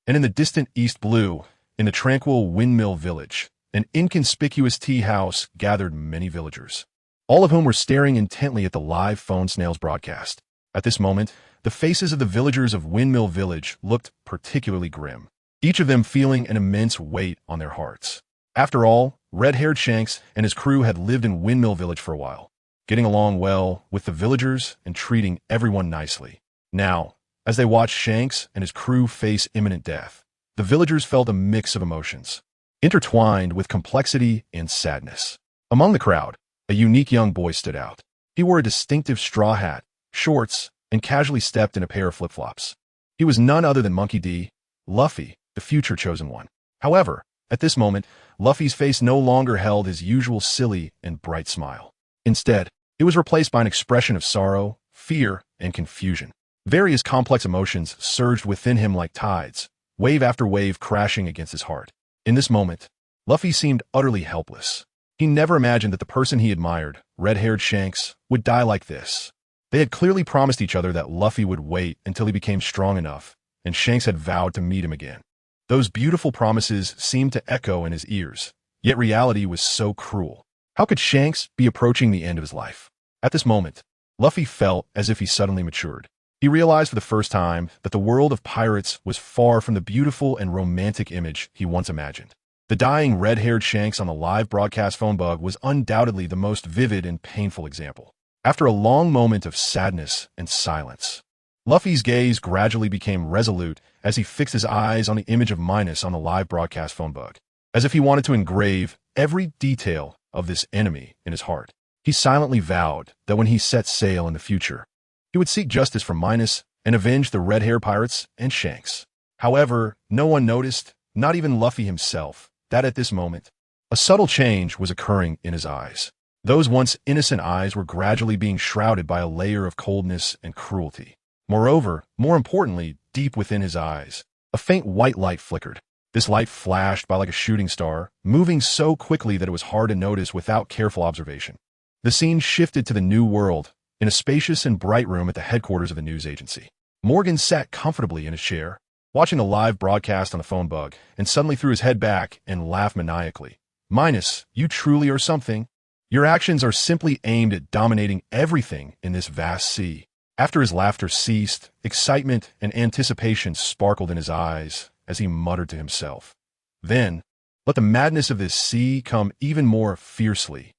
And in the distant East Blue, in the tranquil windmill village, an inconspicuous tea house gathered many villagers, all of whom were staring intently at the live phone snails broadcast. At this moment, the faces of the villagers of Windmill Village looked particularly grim, each of them feeling an immense weight on their hearts. After all, red-haired Shanks and his crew had lived in Windmill Village for a while, getting along well with the villagers and treating everyone nicely. Now, as they watched Shanks and his crew face imminent death, the villagers felt a mix of emotions, intertwined with complexity and sadness. Among the crowd, a unique young boy stood out. He wore a distinctive straw hat, shorts, and casually stepped in a pair of flip-flops. He was none other than Monkey D. Luffy, the future chosen one. However, at this moment, Luffy's face no longer held his usual silly and bright smile. Instead, it was replaced by an expression of sorrow, fear, and confusion. Various complex emotions surged within him like tides, wave after wave crashing against his heart. In this moment, Luffy seemed utterly helpless. He never imagined that the person he admired, red-haired Shanks, would die like this. They had clearly promised each other that Luffy would wait until he became strong enough, and Shanks had vowed to meet him again. Those beautiful promises seemed to echo in his ears, yet reality was so cruel. How could Shanks be approaching the end of his life? At this moment, Luffy felt as if he suddenly matured. He realized for the first time that the world of pirates was far from the beautiful and romantic image he once imagined. The dying red-haired Shanks on the live broadcast phone bug was undoubtedly the most vivid and painful example. After a long moment of sadness and silence, Luffy's gaze gradually became resolute as he fixed his eyes on the image of Minos on the live broadcast phone bug, as if he wanted to engrave every detail of this enemy in his heart. He silently vowed that when he set sail in the future, he would seek justice for Minos and avenge the red-haired pirates and Shanks. However, no one noticed, not even Luffy himself, that at this moment, a subtle change was occurring in his eyes. Those once innocent eyes were gradually being shrouded by a layer of coldness and cruelty. Moreover, more importantly, deep within his eyes, a faint white light flickered. This light flashed by like a shooting star, moving so quickly that it was hard to notice without careful observation. The scene shifted to the New World, in a spacious and bright room at the headquarters of the news agency. Morgan sat comfortably in his chair, watching the live broadcast on the phone bug, and suddenly threw his head back and laughed maniacally. Minos, you truly are something. Your actions are simply aimed at dominating everything in this vast sea. After his laughter ceased, excitement and anticipation sparkled in his eyes as he muttered to himself. Then, let the madness of this sea come even more fiercely.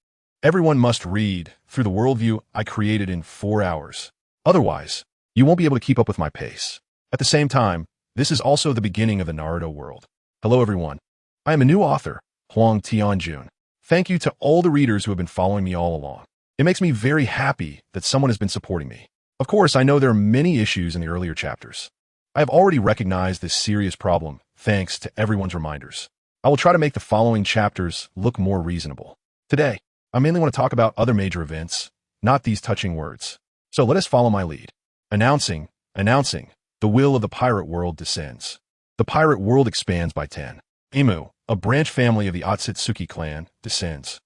Everyone must read through the worldview I created in 4 hours. Otherwise, you won't be able to keep up with my pace. At the same time, this is also the beginning of the Naruto world. Hello everyone. I am a new author, Huang Tianjun. Thank you to all the readers who have been following me all along. It makes me very happy that someone has been supporting me. Of course, I know there are many issues in the earlier chapters. I have already recognized this serious problem, thanks to everyone's reminders. I will try to make the following chapters look more reasonable. Today, I mainly want to talk about other major events, not these touching words. So let us follow my lead. Announcing, the will of the pirate world descends. The pirate world expands by 10. Imu, a branch family of the Otsutsuki clan, descends.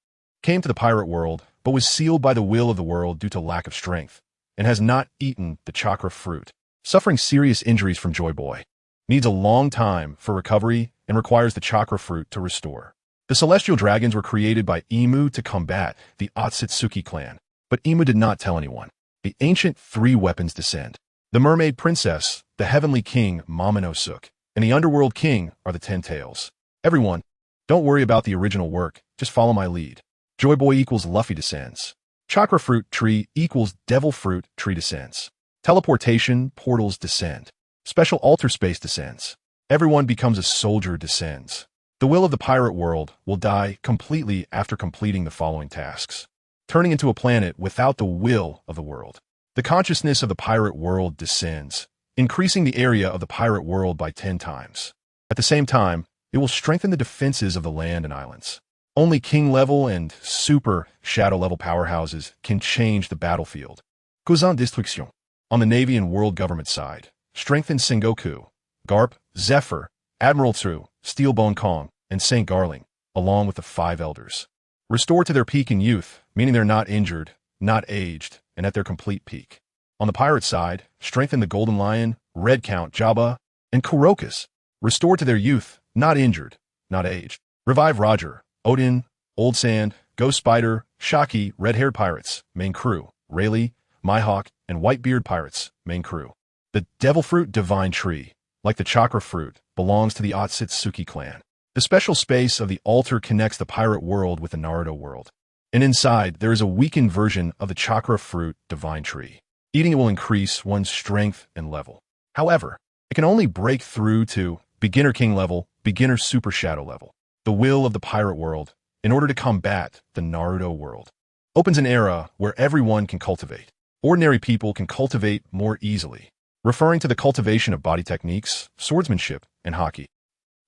Came to the pirate world, but was sealed by the will of the world due to lack of strength, and has not eaten the chakra fruit. Suffering serious injuries from Joy Boy. Needs a long time for recovery and requires the chakra fruit to restore. The celestial dragons were created by Imu to combat the Otsutsuki clan, but Imu did not tell anyone. The ancient 3 weapons descend. The mermaid princess, the heavenly king Momonosuke, and the underworld king are the 10 tails. Everyone, don't worry about the original work, just follow my lead. Joy Boy equals Luffy descends. Chakra fruit tree equals devil fruit tree descends. Teleportation portals descend. Special altar space descends. Everyone becomes a soldier descends. The will of the pirate world will die completely after completing the following tasks. Turning into a planet without the will of the world. The consciousness of the pirate world descends, increasing the area of the pirate world by 10 times. At the same time, it will strengthen the defenses of the land and islands. Only king level and super shadow level powerhouses can change the battlefield. Kuzan Destruction. On the Navy and world government side, strengthen Sengoku, Garp, Zephyr, Admiral Tsu, Steelbone Kong, and St. Garling. along with the 5 elders. Restore to their peak in youth, meaning they're not injured, not aged, and at their complete peak. On the pirate side, strengthen the Golden Lion, Red Count, Jabba, and Kurokas. Restore to their youth, not injured, not aged. Revive Roger, Odin, Old Sand, Ghost Spider, Shaki, red-haired pirates, main crew, Rayleigh, Mihawk, and Whitebeard pirates, main crew. The Devil Fruit Divine Tree, like the Chakra Fruit, belongs to the Otsutsuki clan. The special space of the altar connects the pirate world with the Naruto world. And inside, there is a weakened version of the Chakra Fruit Divine Tree. Eating it will increase one's strength and level. However, it can only break through to Beginner King level, Beginner Super Shadow level. The will of the pirate world, in order to combat the Naruto world, opens an era where everyone can cultivate. Ordinary people can cultivate more easily, referring to the cultivation of body techniques, swordsmanship, and hockey.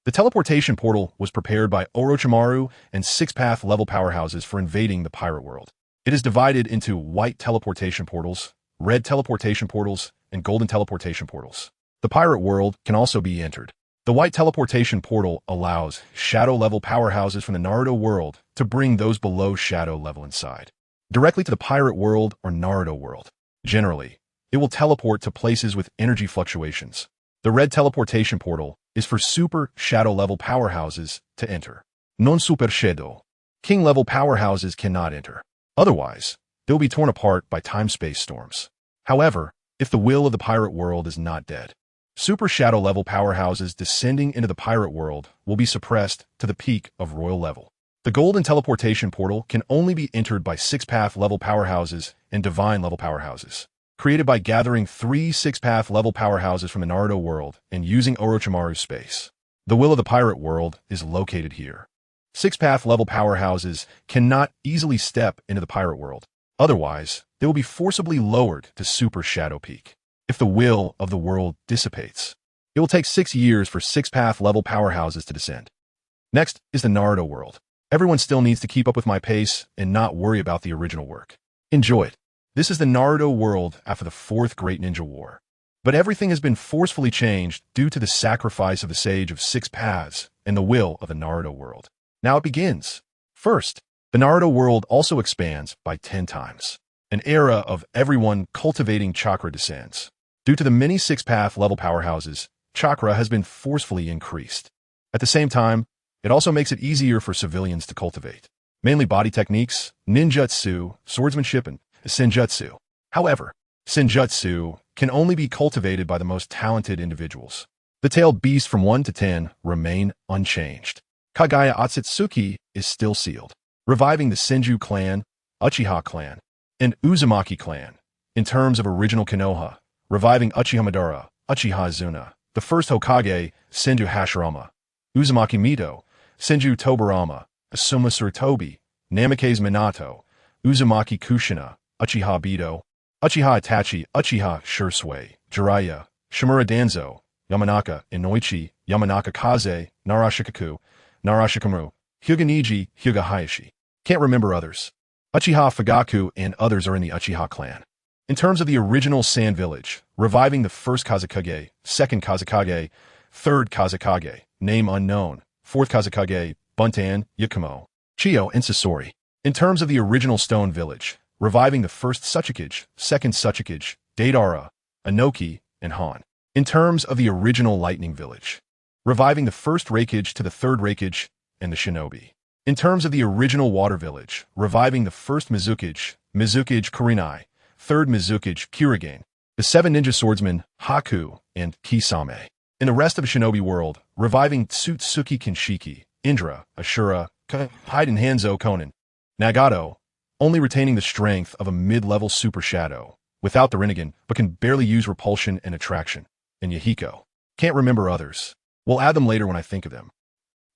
The teleportation portal was prepared by Orochimaru and 6-path level powerhouses for invading the pirate world. It is divided into white teleportation portals, red teleportation portals, and golden teleportation portals. The pirate world can also be entered. The white teleportation portal allows shadow-level powerhouses from the Naruto world to bring those below shadow level inside, directly to the pirate world or Naruto world. Generally, it will teleport to places with energy fluctuations. The red teleportation portal is for super shadow-level powerhouses to enter. Non-super shadow. King-level powerhouses cannot enter. Otherwise, they'll be torn apart by time-space storms. However, if the will of the pirate world is not dead, super shadow-level powerhouses descending into the pirate world will be suppressed to the peak of royal level. The golden teleportation portal can only be entered by 6-path level powerhouses and divine level powerhouses, created by gathering 3 6-path level powerhouses from the Naruto world and using Orochimaru's space. The will of the pirate world is located here. 6-path level powerhouses cannot easily step into the pirate world. Otherwise, they will be forcibly lowered to Super Shadow Peak. If the will of the world dissipates, it will take 6 years for 6-path level powerhouses to descend. Next is the Naruto world. Everyone still needs to keep up with my pace and not worry about the original work. Enjoy it. This is the Naruto world after the 4th Great Ninja War. But everything has been forcefully changed due to the sacrifice of the Sage of 6 Paths and the will of the Naruto world. Now it begins. First, the Naruto world also expands by 10 times. An era of everyone cultivating chakra descends. Due to the many 6-path level powerhouses, chakra has been forcefully increased. At the same time, it also makes it easier for civilians to cultivate, mainly body techniques, ninjutsu, swordsmanship, and senjutsu. However, senjutsu can only be cultivated by the most talented individuals. The tailed beasts from 1 to 10 remain unchanged. Kagaya Otsutsuki is still sealed, reviving the Senju clan, Uchiha clan, and Uzumaki clan. In terms of original Konoha, reviving Uchiha Madara, Uchiha Izuna, the first Hokage, Senju Hashirama, Uzumaki Mito, Senju Tobarama, Asuma Suratobi, Namikaze Minato, Uzumaki Kushina, Uchiha Bido, Uchiha Itachi, Uchiha Shursui, Jiraiya, Shimura Danzo, Yamanaka Inoichi, Yamanaka Kaze, Narashikaku, Narashikamaru, Hyuga Niji, Hyuga Hayashi. Can't remember others. Uchiha Fugaku and others are in the Uchiha clan. In terms of the original Sand Village, reviving the first Kazekage, second Kazekage, third Kazekage, name unknown, fourth Kazekage, Buntan, Yakumo, Chiyo, and Sasori. In terms of the original Stone Village, reviving the first Suchikage, second Suchikage, Deidara, Anoki, and Han. In terms of the original Lightning Village, reviving the first Reikage to the third Reikage and the Shinobi. In terms of the original Water Village, reviving the first Mizukage, Mizukage Kurinai, third Mizukage Kirigane, the 7 ninja swordsmen Haku and Kisame. In the rest of the Shinobi world, reviving Tsutsuki Kinshiki, Indra, Ashura, Haiden Hanzo Konan, Nagato, only retaining the strength of a mid-level Super Shadow, without the Rinnegan, but can barely use repulsion and attraction, and Yahiko. Can't remember others. We'll add them later when I think of them.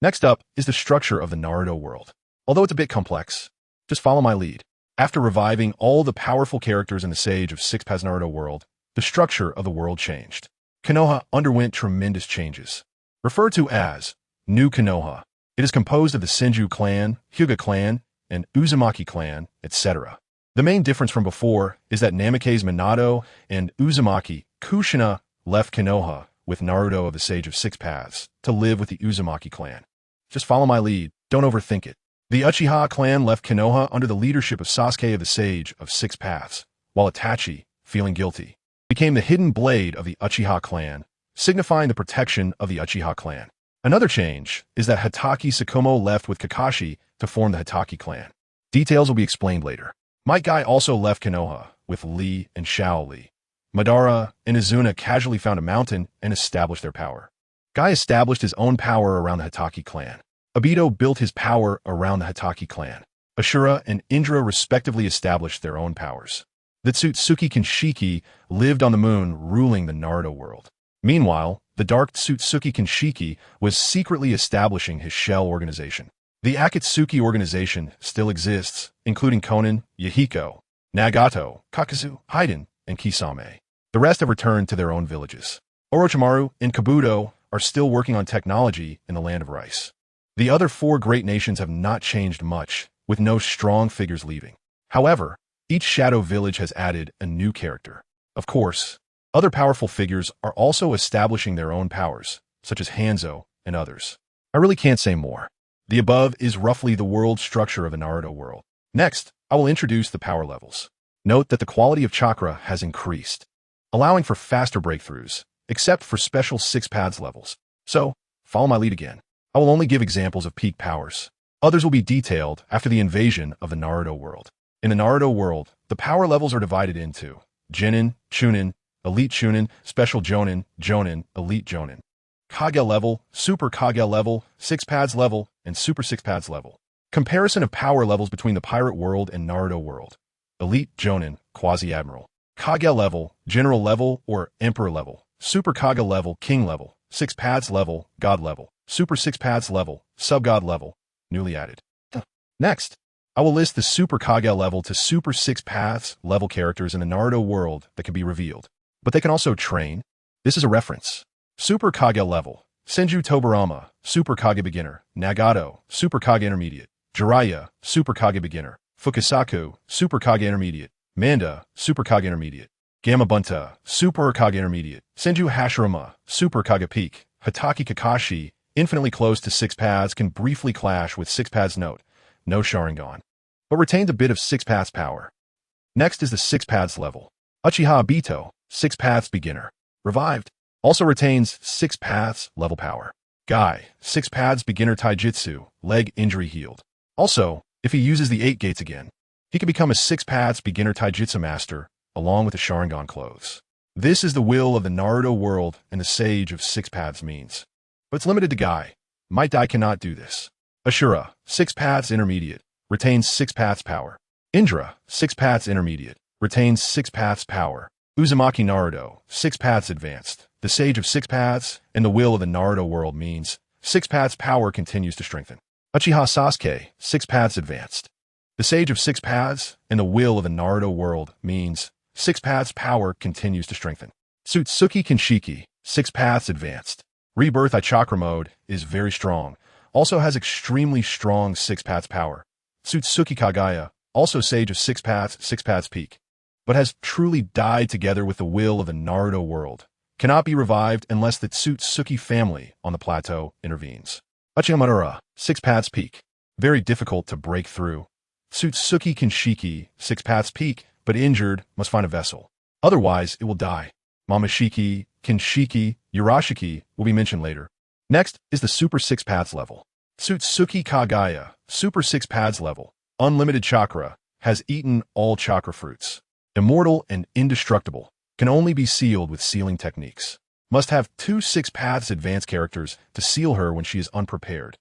Next up is the structure of the Naruto world. Although it's a bit complex, just follow my lead. After reviving all the powerful characters in the Sage of 6 Paths Naruto world, the structure of the world changed. Konoha underwent tremendous changes. Referred to as New Konoha, it is composed of the Senju clan, Hyuga clan, and Uzumaki clan, etc. The main difference from before is that Namikaze Minato and Uzumaki Kushina left Konoha with Naruto of the Sage of 6 Paths to live with the Uzumaki clan. Just follow my lead. Don't Don't overthink it. The Uchiha clan left Konoha under the leadership of Sasuke of the Sage of Six Paths, while Itachi, feeling guilty, became the hidden blade of the Uchiha clan, signifying the protection of the Uchiha clan. Another change is that Hatake Tsukumo left with Kakashi to form the Hatake clan. Details will be explained later. Might Guy also left Konoha with Lee and Shao Lee. Madara and Izuna casually found a mountain and established their power. Guy established his own power around the Hatake clan. Obito built his power around the Hatake clan. Ashura and Indra respectively established their own powers. The Tsutsuki Kinshiki lived on the moon, ruling the Naruto world. Meanwhile, the Dark Tsutsuki Kinshiki was secretly establishing his shell organization. The Akatsuki organization still exists, including Konan, Yahiko, Nagato, Kakazu, Haiden, and Kisame. The rest have returned to their own villages. Orochimaru and Kabuto are still working on technology in the land of rice. The other four great nations have not changed much, with no strong figures leaving. However, each shadow village has added a new character. Of course, other powerful figures are also establishing their own powers, such as Hanzo and others. I really can't say more. The above is roughly the world structure of the Naruto world. Next, I will introduce the power levels. Note that the quality of chakra has increased, allowing for faster breakthroughs, except for special Six Paths levels. So, follow my lead again. I will only give examples of peak powers. Others will be detailed after the invasion of the Naruto world. In the Naruto world, the power levels are divided into Genin, Chunin, Elite Chunin, Special Jonin, Jonin, Elite Jonin, Kage level, Super Kage level, Six Paths level, and Super Six Paths level. Comparison of power levels between the Pirate world and Naruto world. Elite Jonin, Quasi-Admiral. Kage level, General level or Emperor level. Super Kage level, King level. Six Paths level, God level. Super Six Paths level, Sub-God level, newly added. Next, I will list the Super Kage level to Super Six Paths level characters in the Naruto world that can be revealed. But they can also train. This is a reference. Super Kage level, Senju Tobarama, Super Kage beginner. Nagato, Super Kage intermediate. Jiraiya, Super Kage beginner. Fukasaku, Super Kage intermediate. Manda, Super Kage intermediate. Gamabunta, Super Kage intermediate. Senju Hashirama, Super Kage peak. Hatake Kakashi, infinitely close to Six Paths, can briefly clash with Six Paths note, no Sharingan, but retained a bit of Six Paths power. Next is the Six Paths level. Uchiha Obito, Six Paths beginner. Revived, also retains Six Paths level power. Guy, Six Paths beginner taijutsu, leg injury healed. Also, if he uses the 8 gates again, he can become a Six Paths beginner taijutsu master, along with the Sharingan clothes. This is the will of the Naruto world and the Sage of Six Paths means. But it's limited to Guy. Might Guy cannot do this. Ashura, Six Paths intermediate, retains Six Paths power. Indra, Six Paths intermediate, retains Six Paths power. Uzumaki Naruto, Six Paths advanced. The Sage of Six Paths and the will of the Naruto world means Six Paths power continues to strengthen. Uchiha Sasuke, Six Paths advanced. The Sage of Six Paths and the will of the Naruto world means Six Paths power continues to strengthen. Tsutsuki Kinshiki, Six Paths advanced. Rebirth Chakra mode is very strong, also has extremely strong Six Paths power. Tsutsuki Kagaya, also Sage of Six Paths peak, but has truly died together with the will of the Naruto world. Cannot be revived unless the Tsutsuki family on the plateau intervenes. Uchiha Madara, Six Paths peak. Very difficult to break through. Tsutsuki Kinshiki, Six Paths peak, but injured, must find a vessel. Otherwise, it will die. Mamashiki, Kinshiki, Urashiki will be mentioned later. Next is the Super Six Paths level. Tsutsuki Kagaya, Super Six Paths level. Unlimited chakra, has eaten all chakra fruits. Immortal and indestructible, can only be sealed with sealing techniques. Must have 2 Six Paths advanced characters to seal her when she is unprepared.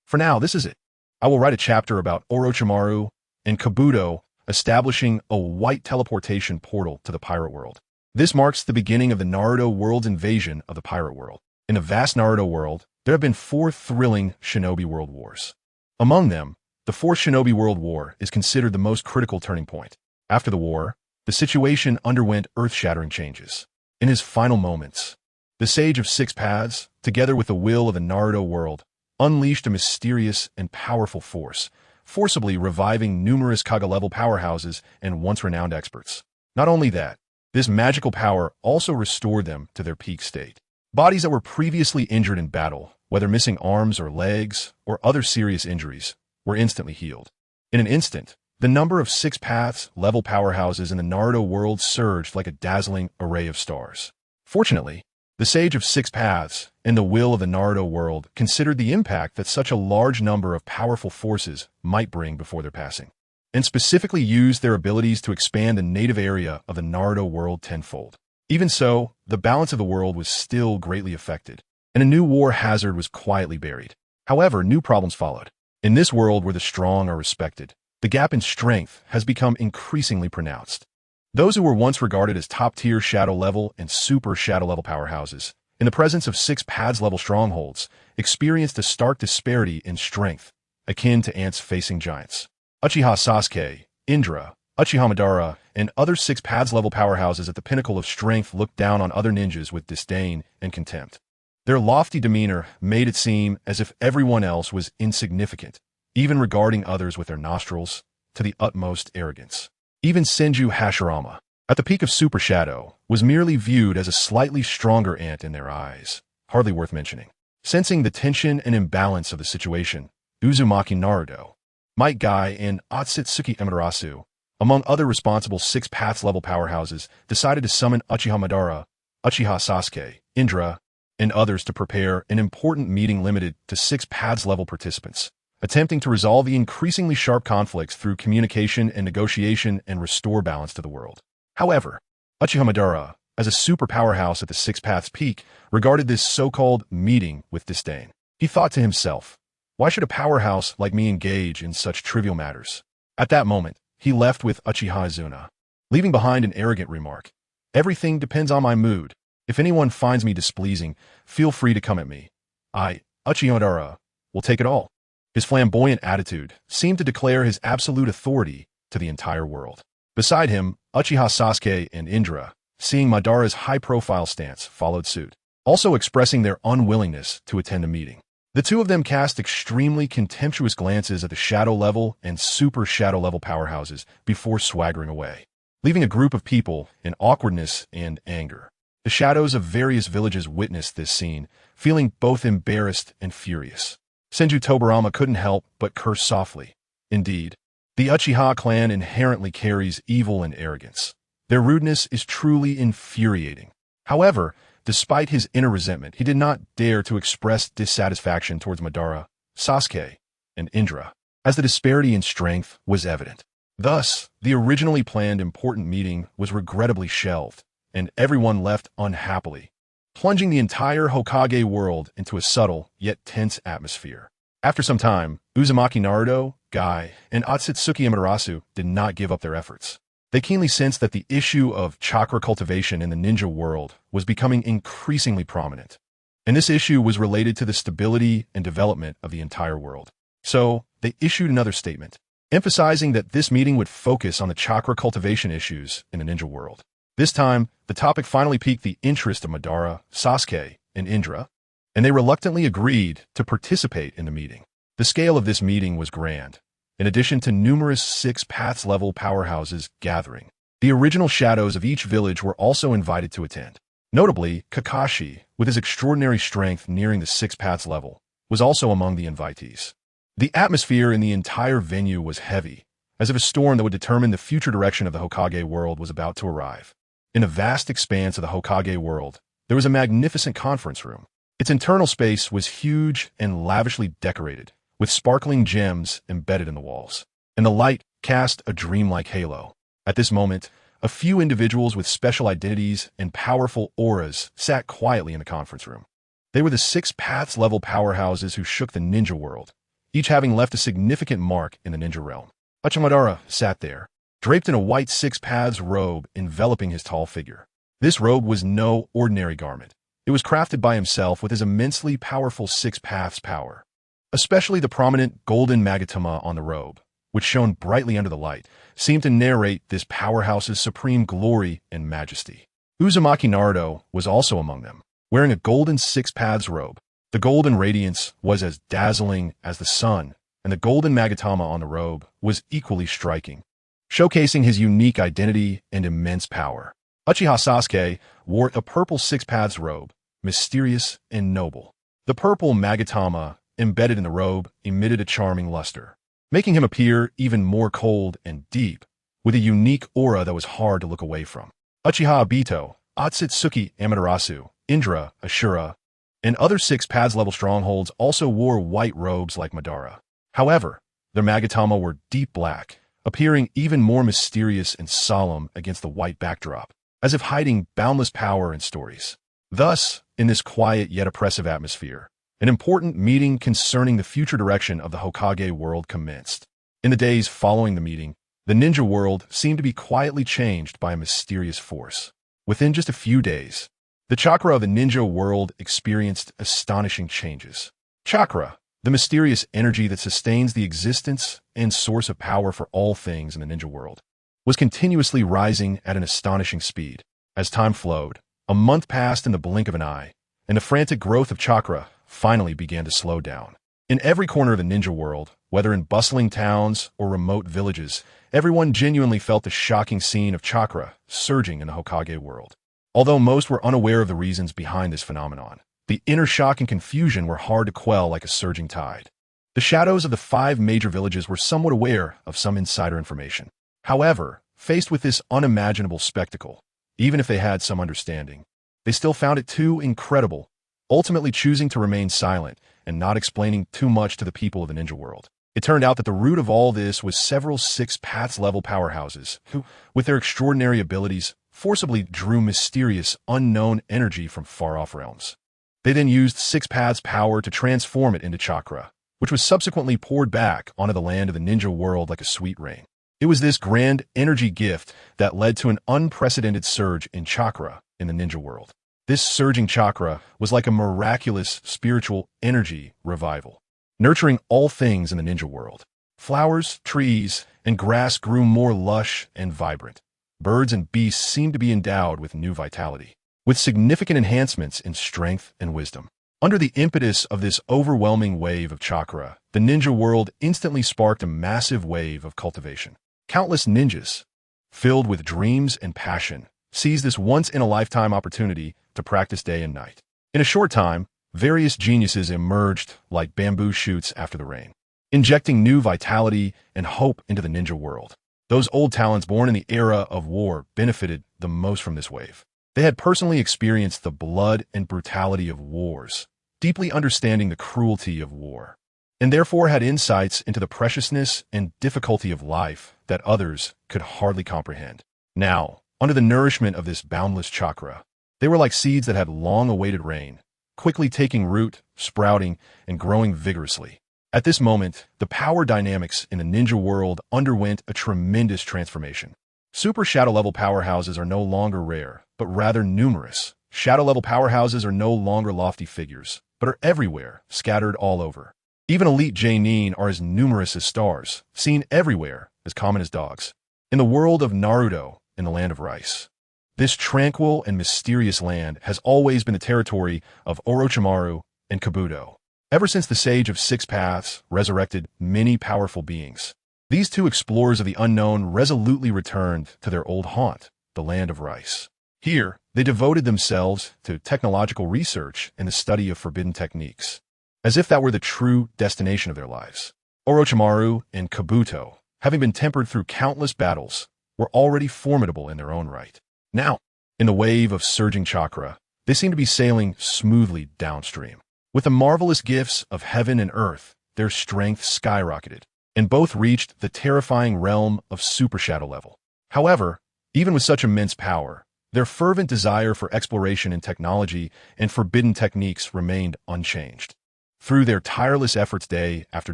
For now, this is it. I will write a chapter about Orochimaru and Kabuto establishing a white teleportation portal to the pirate world. This marks the beginning of the Naruto world's invasion of the pirate world. In the vast Naruto world, there have been 4 thrilling shinobi world wars. Among them, the 4th Shinobi World War is considered the most critical turning point. After the war, the situation underwent earth-shattering changes. In his final moments, the Sage of Six Paths, together with the will of the Naruto world, unleashed a mysterious and powerful force, forcibly reviving numerous Kage-level powerhouses and once-renowned experts. Not only that, this magical power also restored them to their peak state. Bodies that were previously injured in battle, whether missing arms or legs or other serious injuries, were instantly healed. In an instant, the number of Six Paths level powerhouses in the Naruto world surged like a dazzling array of stars. Fortunately, the Sage of Six Paths and the will of the Naruto world considered the impact that such a large number of powerful forces might bring before their passing, and specifically used their abilities to expand the native area of the Naruto world tenfold. Even so, the balance of the world was still greatly affected, and a new war hazard was quietly buried. However, new problems followed. In this world where the strong are respected, the gap in strength has become increasingly pronounced. Those who were once regarded as top-tier shadow level and super shadow level powerhouses, in the presence of Six Paths level strongholds, experienced a stark disparity in strength, akin to ants facing giants. Uchiha Sasuke, Indra, Uchiha Madara, and other Six Paths level powerhouses at the pinnacle of strength looked down on other ninjas with disdain and contempt. Their lofty demeanor made it seem as if everyone else was insignificant, even regarding others with their nostrils, to the utmost arrogance. Even Senju Hashirama, at the peak of Super Shadow, was merely viewed as a slightly stronger ant in their eyes, hardly worth mentioning. Sensing the tension and imbalance of the situation, Uzumaki Naruto, Might Guy, and Otsutsuki Amaterasu, among other responsible Six Paths level powerhouses, decided to summon Uchiha Madara, Uchiha Sasuke, Indra, and others to prepare an important meeting limited to Six Paths level participants, attempting to resolve the increasingly sharp conflicts through communication and negotiation and restore balance to the world. However, Uchiha Madara, as a super powerhouse at the Six Paths peak, regarded this so-called meeting with disdain. He thought to himself, why should a powerhouse like me engage in such trivial matters? At that moment, he left with Uchiha Izuna, leaving behind an arrogant remark. Everything depends on my mood. If anyone finds me displeasing, feel free to come at me. I, Uchiha Madara, will take it all. His flamboyant attitude seemed to declare his absolute authority to the entire world. Beside him, Uchiha Sasuke and Indra, seeing Madara's high-profile stance, followed suit, also expressing their unwillingness to attend a meeting. The two of them cast extremely contemptuous glances at the shadow level and super shadow level powerhouses before swaggering away, leaving a group of people in awkwardness and anger. The shadows of various villages witnessed this scene, feeling both embarrassed and furious. Senju Tobirama couldn't help but curse softly. Indeed, the Uchiha clan inherently carries evil and arrogance. Their rudeness is truly infuriating. However, despite his inner resentment, he did not dare to express dissatisfaction towards Madara, Sasuke, and Indra, as the disparity in strength was evident. Thus, the originally planned important meeting was regrettably shelved, and everyone left unhappily, plunging the entire Hokage world into a subtle yet tense atmosphere. After some time, Uzumaki Naruto, Guy, and Otsutsuki Amaterasu did not give up their efforts. They keenly sensed that the issue of chakra cultivation in the ninja world was becoming increasingly prominent, and this issue was related to the stability and development of the entire world. So, they issued another statement, emphasizing that this meeting would focus on the chakra cultivation issues in the ninja world. This time, the topic finally piqued the interest of Madara, Sasuke, and Indra, and they reluctantly agreed to participate in the meeting. The scale of this meeting was grand. In addition to numerous Six Paths level powerhouses gathering, the original shadows of each village were also invited to attend. Notably, Kakashi, with his extraordinary strength nearing the Six Paths level, was also among the invitees. The atmosphere in the entire venue was heavy, as if a storm that would determine the future direction of the Hokage world was about to arrive. In a vast expanse of the Hokage world, there was a magnificent conference room. Its internal space was huge and lavishly decorated, with sparkling gems embedded in the walls, and the light cast a dreamlike halo. At this moment, a few individuals with special identities and powerful auras sat quietly in the conference room. They were the Six Paths level powerhouses who shook the ninja world, each having left a significant mark in the ninja realm. Uchiha Madara sat there, draped in a white Six Paths robe enveloping his tall figure. This robe was no ordinary garment. It was crafted by himself with his immensely powerful Six Paths power. Especially the prominent golden magatama on the robe, which shone brightly under the light, seemed to narrate this powerhouse's supreme glory and majesty. Uzumaki Naruto was also among them, wearing a golden Six Paths robe. The golden radiance was as dazzling as the sun, and the golden magatama on the robe was equally striking, showcasing his unique identity and immense power. Uchiha Sasuke wore a purple Six Paths robe, mysterious, and noble. The purple Magatama, embedded in the robe, emitted a charming luster, making him appear even more cold and deep, with a unique aura that was hard to look away from. Uchiha Obito, Otsutsuki Amaterasu, Indra, Ashura, and other 6 paths-level strongholds also wore white robes like Madara. However, their Magatama were deep black, appearing even more mysterious and solemn against the white backdrop, as if hiding boundless power and stories. Thus, in this quiet yet oppressive atmosphere, an important meeting concerning the future direction of the Hokage world commenced. In the days following the meeting, the ninja world seemed to be quietly changed by a mysterious force. Within just a few days, the chakra of the ninja world experienced astonishing changes. Chakra, the mysterious energy that sustains the existence and source of power for all things in the ninja world, was continuously rising at an astonishing speed. As time flowed, a month passed in the blink of an eye, and the frantic growth of chakra finally began to slow down. In every corner of the ninja world, whether in bustling towns or remote villages, everyone genuinely felt the shocking scene of chakra surging in the Hokage world. Although most were unaware of the reasons behind this phenomenon, the inner shock and confusion were hard to quell like a surging tide. The shadows of the 5 major villages were somewhat aware of some insider information. However, faced with this unimaginable spectacle, even if they had some understanding, they still found it too incredible, ultimately choosing to remain silent and not explaining too much to the people of the ninja world. It turned out that the root of all this was several 6 paths-level powerhouses who, with their extraordinary abilities, forcibly drew mysterious, unknown energy from far-off realms. They then used 6 paths' power to transform it into chakra, which was subsequently poured back onto the land of the ninja world like a sweet rain. It was this grand energy gift that led to an unprecedented surge in chakra in the ninja world. This surging chakra was like a miraculous spiritual energy revival, nurturing all things in the ninja world. Flowers, trees, and grass grew more lush and vibrant. Birds and beasts seemed to be endowed with new vitality, with significant enhancements in strength and wisdom. Under the impetus of this overwhelming wave of chakra, the ninja world instantly sparked a massive wave of cultivation. Countless ninjas, filled with dreams and passion, seized this once-in-a-lifetime opportunity to practice day and night. In a short time, various geniuses emerged like bamboo shoots after the rain, injecting new vitality and hope into the ninja world. Those old talents born in the era of war benefited the most from this wave. They had personally experienced the blood and brutality of wars, deeply understanding the cruelty of war, and therefore had insights into the preciousness and difficulty of life that others could hardly comprehend. Now, under the nourishment of this boundless chakra, they were like seeds that had long awaited rain, quickly taking root, sprouting, and growing vigorously. At this moment, the power dynamics in the ninja world underwent a tremendous transformation. Super shadow-level powerhouses are no longer rare, but rather numerous. Shadow-level powerhouses are no longer lofty figures, but are everywhere, scattered all over. Even elite Jonin are as numerous as stars, seen everywhere, as common as dogs. In the world of Naruto, in the land of rice, this tranquil and mysterious land has always been the territory of Orochimaru and Kabuto. Ever since the Sage of 6 Paths resurrected many powerful beings, these 2 explorers of the unknown resolutely returned to their old haunt, the land of rice. Here, they devoted themselves to technological research and the study of forbidden techniques, as if that were the true destination of their lives. Orochimaru and Kabuto, having been tempered through countless battles, were already formidable in their own right. Now, in the wave of surging chakra, they seemed to be sailing smoothly downstream. With the marvelous gifts of heaven and earth, their strength skyrocketed, and both reached the terrifying realm of super shadow level. However, even with such immense power, their fervent desire for exploration in technology and forbidden techniques remained unchanged. Through their tireless efforts day after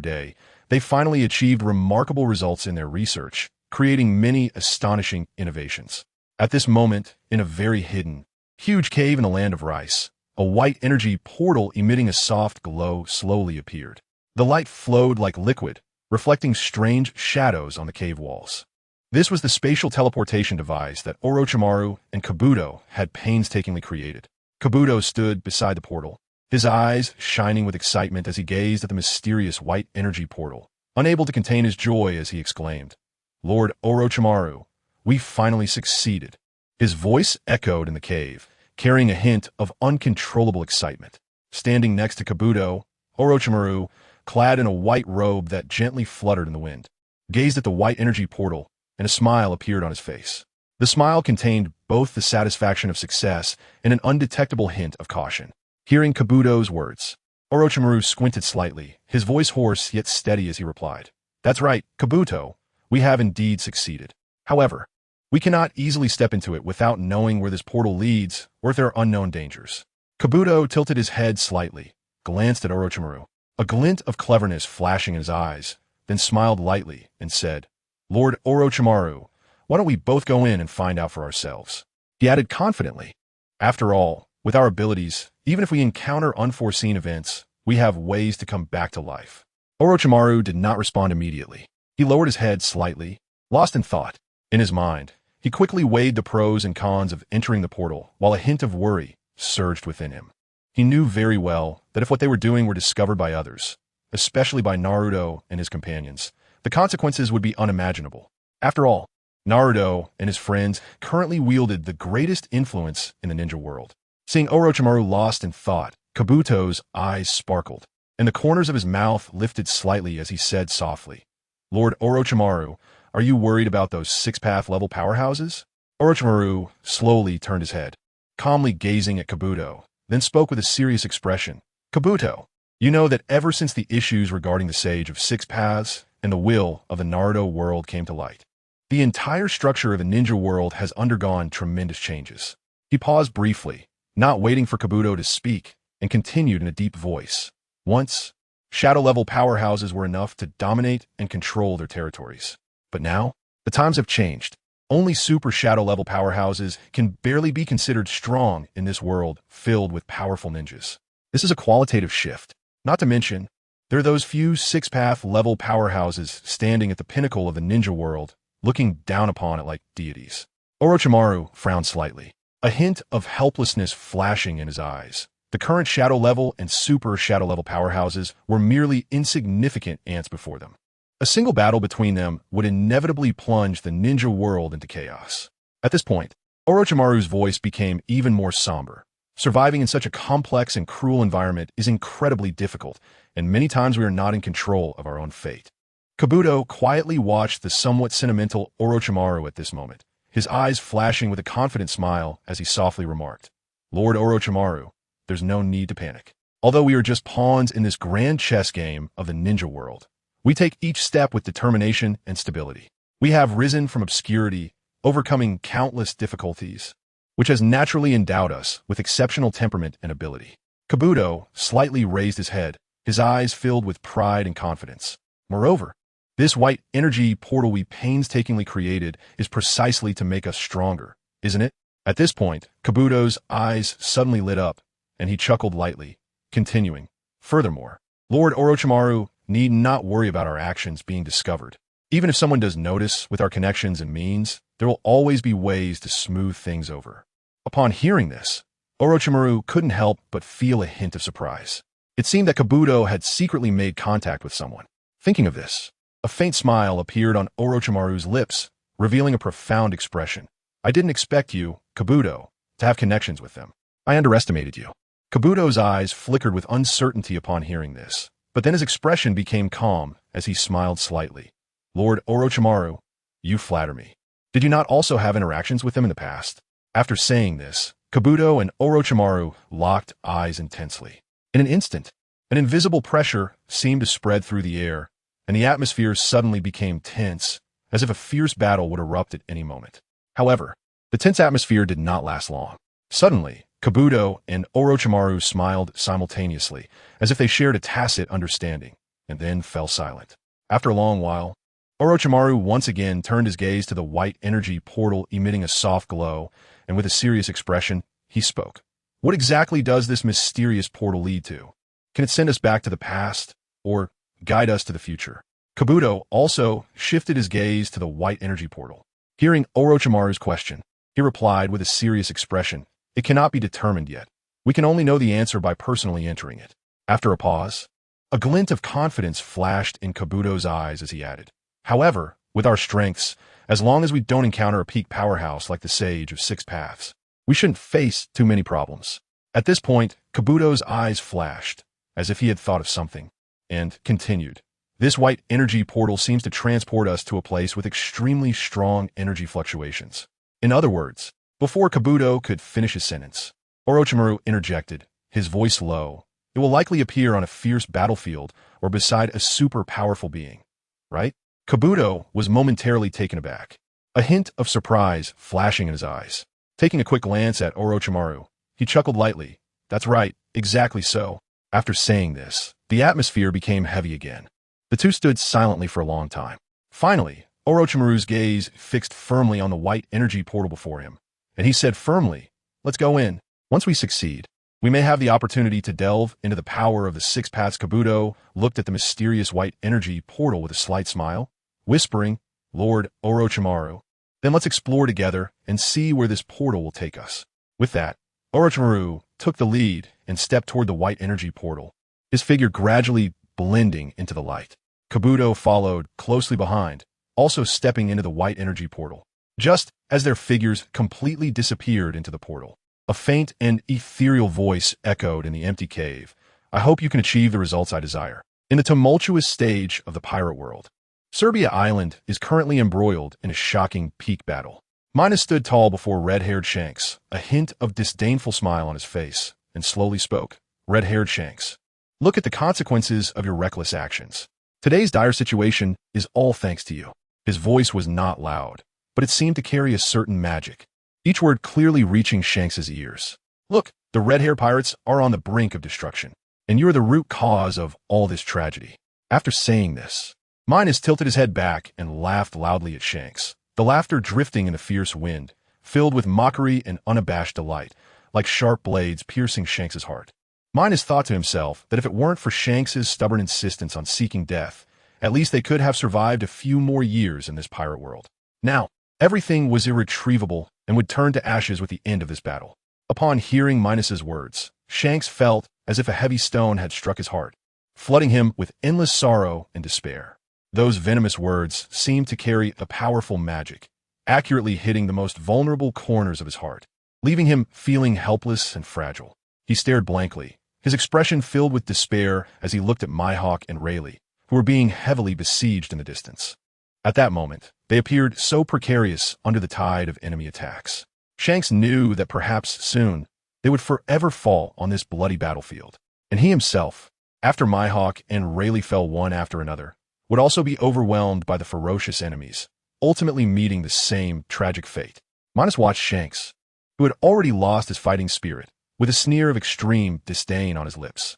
day, they finally achieved remarkable results in their research, creating many astonishing innovations. At this moment, in a very hidden, huge cave in the land of rice, a white energy portal emitting a soft glow slowly appeared. The light flowed like liquid, reflecting strange shadows on the cave walls. This was the spatial teleportation device that Orochimaru and Kabuto had painstakingly created. Kabuto stood beside the portal, his eyes shining with excitement as he gazed at the mysterious white energy portal, unable to contain his joy as he exclaimed, "Lord Orochimaru, we finally succeeded." His voice echoed in the cave, carrying a hint of uncontrollable excitement. Standing next to Kabuto, Orochimaru, clad in a white robe that gently fluttered in the wind, gazed at the white energy portal, and a smile appeared on his face. The smile contained both the satisfaction of success and an undetectable hint of caution. Hearing Kabuto's words, Orochimaru squinted slightly, his voice hoarse yet steady as he replied, "That's right, Kabuto, we have indeed succeeded. However, we cannot easily step into it without knowing where this portal leads or if there are unknown dangers." Kabuto tilted his head slightly, glanced at Orochimaru, a glint of cleverness flashing in his eyes, then smiled lightly and said, "Lord Orochimaru, why don't we both go in and find out for ourselves?" He added confidently, "After all, with our abilities, even if we encounter unforeseen events, we have ways to come back to life." Orochimaru did not respond immediately. He lowered his head slightly, lost in thought. In his mind, he quickly weighed the pros and cons of entering the portal, while a hint of worry surged within him. He knew very well that if what they were doing were discovered by others, especially by Naruto and his companions, the consequences would be unimaginable. After all, Naruto and his friends currently wielded the greatest influence in the ninja world. Seeing Orochimaru lost in thought, Kabuto's eyes sparkled, and the corners of his mouth lifted slightly as he said softly, "Lord Orochimaru, are you worried about those six-path level powerhouses?" Orochimaru slowly turned his head, calmly gazing at Kabuto, then spoke with a serious expression. "Kabuto, you know that ever since the issues regarding the Sage of Six Paths and the will of the Naruto world came to light, the entire structure of the ninja world has undergone tremendous changes." He paused briefly, not waiting for Kabuto to speak, and continued in a deep voice. "Once, shadow-level powerhouses were enough to dominate and control their territories. But now, the times have changed. Only super shadow-level powerhouses can barely be considered strong in this world filled with powerful ninjas. This is a qualitative shift. Not to mention, there are those few six-path level powerhouses standing at the pinnacle of the ninja world, looking down upon it like deities." Orochimaru frowned slightly, a hint of helplessness flashing in his eyes. The current shadow level and super shadow level powerhouses were merely insignificant ants before them. A single battle between them would inevitably plunge the ninja world into chaos. At this point, Orochimaru's voice became even more somber. Surviving in such a complex and cruel environment is incredibly difficult, and many times we are not in control of our own fate. Kabuto quietly watched the somewhat sentimental Orochimaru at this moment, his eyes flashing with a confident smile as he softly remarked, "Lord Orochimaru, there's no need to panic. Although we are just pawns in this grand chess game of the ninja world, we take each step with determination and stability. We have risen from obscurity, overcoming countless difficulties, which has naturally endowed us with exceptional temperament and ability." Kabuto slightly raised his head, his eyes filled with pride and confidence. "Moreover, this white energy portal we painstakingly created is precisely to make us stronger, isn't it?" At this point, Kabuto's eyes suddenly lit up, and he chuckled lightly, continuing, "Furthermore, Lord Orochimaru need not worry about our actions being discovered. Even if someone does notice with our connections and means, there will always be ways to smooth things over." Upon hearing this, Orochimaru couldn't help but feel a hint of surprise. It seemed that Kabuto had secretly made contact with someone. Thinking of this, a faint smile appeared on Orochimaru's lips, revealing a profound expression. "I didn't expect you, Kabuto, to have connections with them. I underestimated you." Kabuto's eyes flickered with uncertainty upon hearing this, but then his expression became calm as he smiled slightly. "Lord Orochimaru, you flatter me. Did you not also have interactions with them in the past?" After saying this, Kabuto and Orochimaru locked eyes intensely. In an instant, an invisible pressure seemed to spread through the air, and the atmosphere suddenly became tense, as if a fierce battle would erupt at any moment. However, the tense atmosphere did not last long. Suddenly, Kabuto and Orochimaru smiled simultaneously, as if they shared a tacit understanding, and then fell silent. After a long while, Orochimaru once again turned his gaze to the white energy portal emitting a soft glow, and with a serious expression, he spoke. "What exactly does this mysterious portal lead to? Can it send us back to the past, or guide us to the future?" Kabuto also shifted his gaze to the white energy portal. Hearing Orochimaru's question, he replied with a serious expression, "It cannot be determined yet. We can only know the answer by personally entering it." After a pause, a glint of confidence flashed in Kabuto's eyes as he added, "However, with our strengths, as long as we don't encounter a peak powerhouse like the Sage of Six Paths, We shouldn't face too many problems. At this point, Kabuto's eyes flashed, as if he had thought of something, and continued. This white energy portal seems to transport us to a place with extremely strong energy fluctuations. In other words, before Kabuto could finish his sentence, Orochimaru interjected, his voice low. It will likely appear on a fierce battlefield or beside a super powerful being, right? Kabuto was momentarily taken aback, a hint of surprise flashing in his eyes. Taking a quick glance at Orochimaru, he chuckled lightly. That's right, exactly so. After saying this, the atmosphere became heavy again. The two stood silently for a long time. Finally, Orochimaru's gaze fixed firmly on the white energy portal before him, and he said firmly, let's go in. Once we succeed, we may have the opportunity to delve into the power of the six paths. Kabuto looked at the mysterious white energy portal with a slight smile, whispering, Lord Orochimaru, then let's explore together and see where this portal will take us. With that, Orochimaru took the lead and stepped toward the white energy portal, his figure gradually blending into the light. Kabuto followed closely behind, also stepping into the white energy portal. Just as their figures completely disappeared into the portal, a faint and ethereal voice echoed in the empty cave. I hope you can achieve the results I desire. In the tumultuous stage of the pirate world, Serbia Island is currently embroiled in a shocking peak battle. Minos stood tall before red-haired Shanks, a hint of disdainful smile on his face, and slowly spoke. Red-haired Shanks, look at the consequences of your reckless actions. Today's dire situation is all thanks to you. His voice was not loud, but it seemed to carry a certain magic, each word clearly reaching Shanks's ears. Look, the red-haired pirates are on the brink of destruction, and you are the root cause of all this tragedy. After saying this, Minos tilted his head back and laughed loudly at Shanks, the laughter drifting in a fierce wind, filled with mockery and unabashed delight, like sharp blades piercing Shanks's heart. Minos thought to himself that if it weren't for Shanks's stubborn insistence on seeking death, at least they could have survived a few more years in this pirate world. Now, everything was irretrievable and would turn to ashes with the end of this battle. Upon hearing Minos's words, Shanks felt as if a heavy stone had struck his heart, flooding him with endless sorrow and despair. Those venomous words seemed to carry a powerful magic, accurately hitting the most vulnerable corners of his heart, leaving him feeling helpless and fragile. He stared blankly, his expression filled with despair as he looked at Mihawk and Rayleigh, who were being heavily besieged in the distance. At that moment, they appeared so precarious under the tide of enemy attacks. Shanks knew that perhaps soon they would forever fall on this bloody battlefield, and he himself, after Mihawk and Rayleigh fell one after another, would also be overwhelmed by the ferocious enemies, ultimately meeting the same tragic fate. Minos watched Shanks, who had already lost his fighting spirit, with a sneer of extreme disdain on his lips.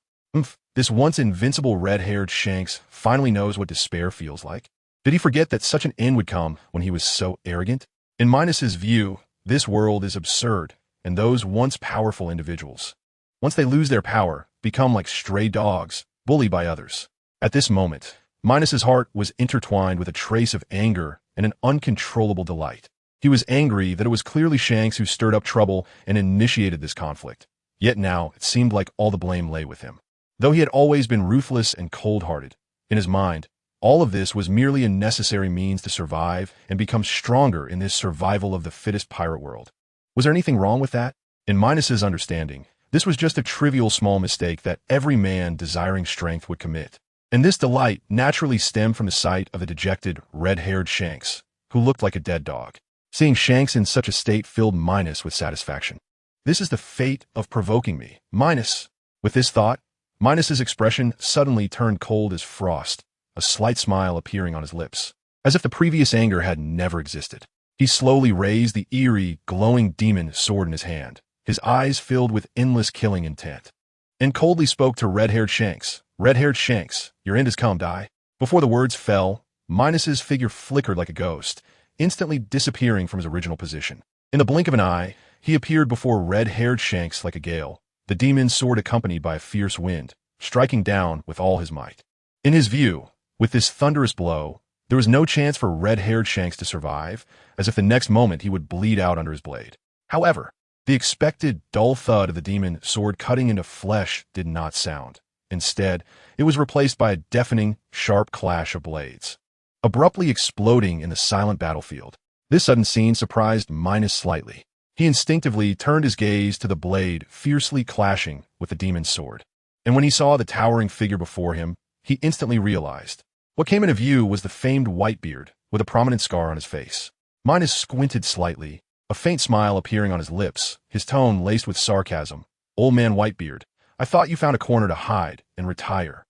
This once invincible red-haired Shanks finally knows what despair feels like. Did he forget that such an end would come when he was so arrogant? In Minos's view, this world is absurd, and those once powerful individuals, once they lose their power, become like stray dogs, bullied by others. At this moment, Minos's heart was intertwined with a trace of anger and an uncontrollable delight. He was angry that it was clearly Shanks who stirred up trouble and initiated this conflict. Yet now it seemed like all the blame lay with him. Though he had always been ruthless and cold-hearted, in his mind, all of this was merely a necessary means to survive and become stronger in this survival of the fittest pirate world. Was there anything wrong with that? In Minos's understanding, this was just a trivial small mistake that every man desiring strength would commit. And this delight naturally stemmed from the sight of the dejected, red-haired Shanks, who looked like a dead dog. Seeing Shanks in such a state filled Minos with satisfaction. This is the fate of provoking me, Minos. With this thought, Minos's expression suddenly turned cold as frost, a slight smile appearing on his lips, as if the previous anger had never existed. He slowly raised the eerie, glowing demon sword in his hand, his eyes filled with endless killing intent, and coldly spoke to red-haired Shanks. Red-haired Shanks, your end has come, die. Before the words fell, Minos's figure flickered like a ghost, instantly disappearing from his original position. In the blink of an eye, he appeared before red-haired Shanks like a gale, the demon's sword accompanied by a fierce wind, striking down with all his might. In his view, with this thunderous blow, there was no chance for red-haired Shanks to survive, as if the next moment he would bleed out under his blade. However, the expected dull thud of the demon sword cutting into flesh did not sound. Instead, it was replaced by a deafening, sharp clash of blades, abruptly exploding in the silent battlefield. This sudden scene surprised Minos slightly. He instinctively turned his gaze to the blade fiercely clashing with the demon's sword. And when he saw the towering figure before him, he instantly realized. What came into view was the famed Whitebeard, with a prominent scar on his face. Minos squinted slightly, a faint smile appearing on his lips, his tone laced with sarcasm. Old man Whitebeard, I thought you found a corner to hide and retire.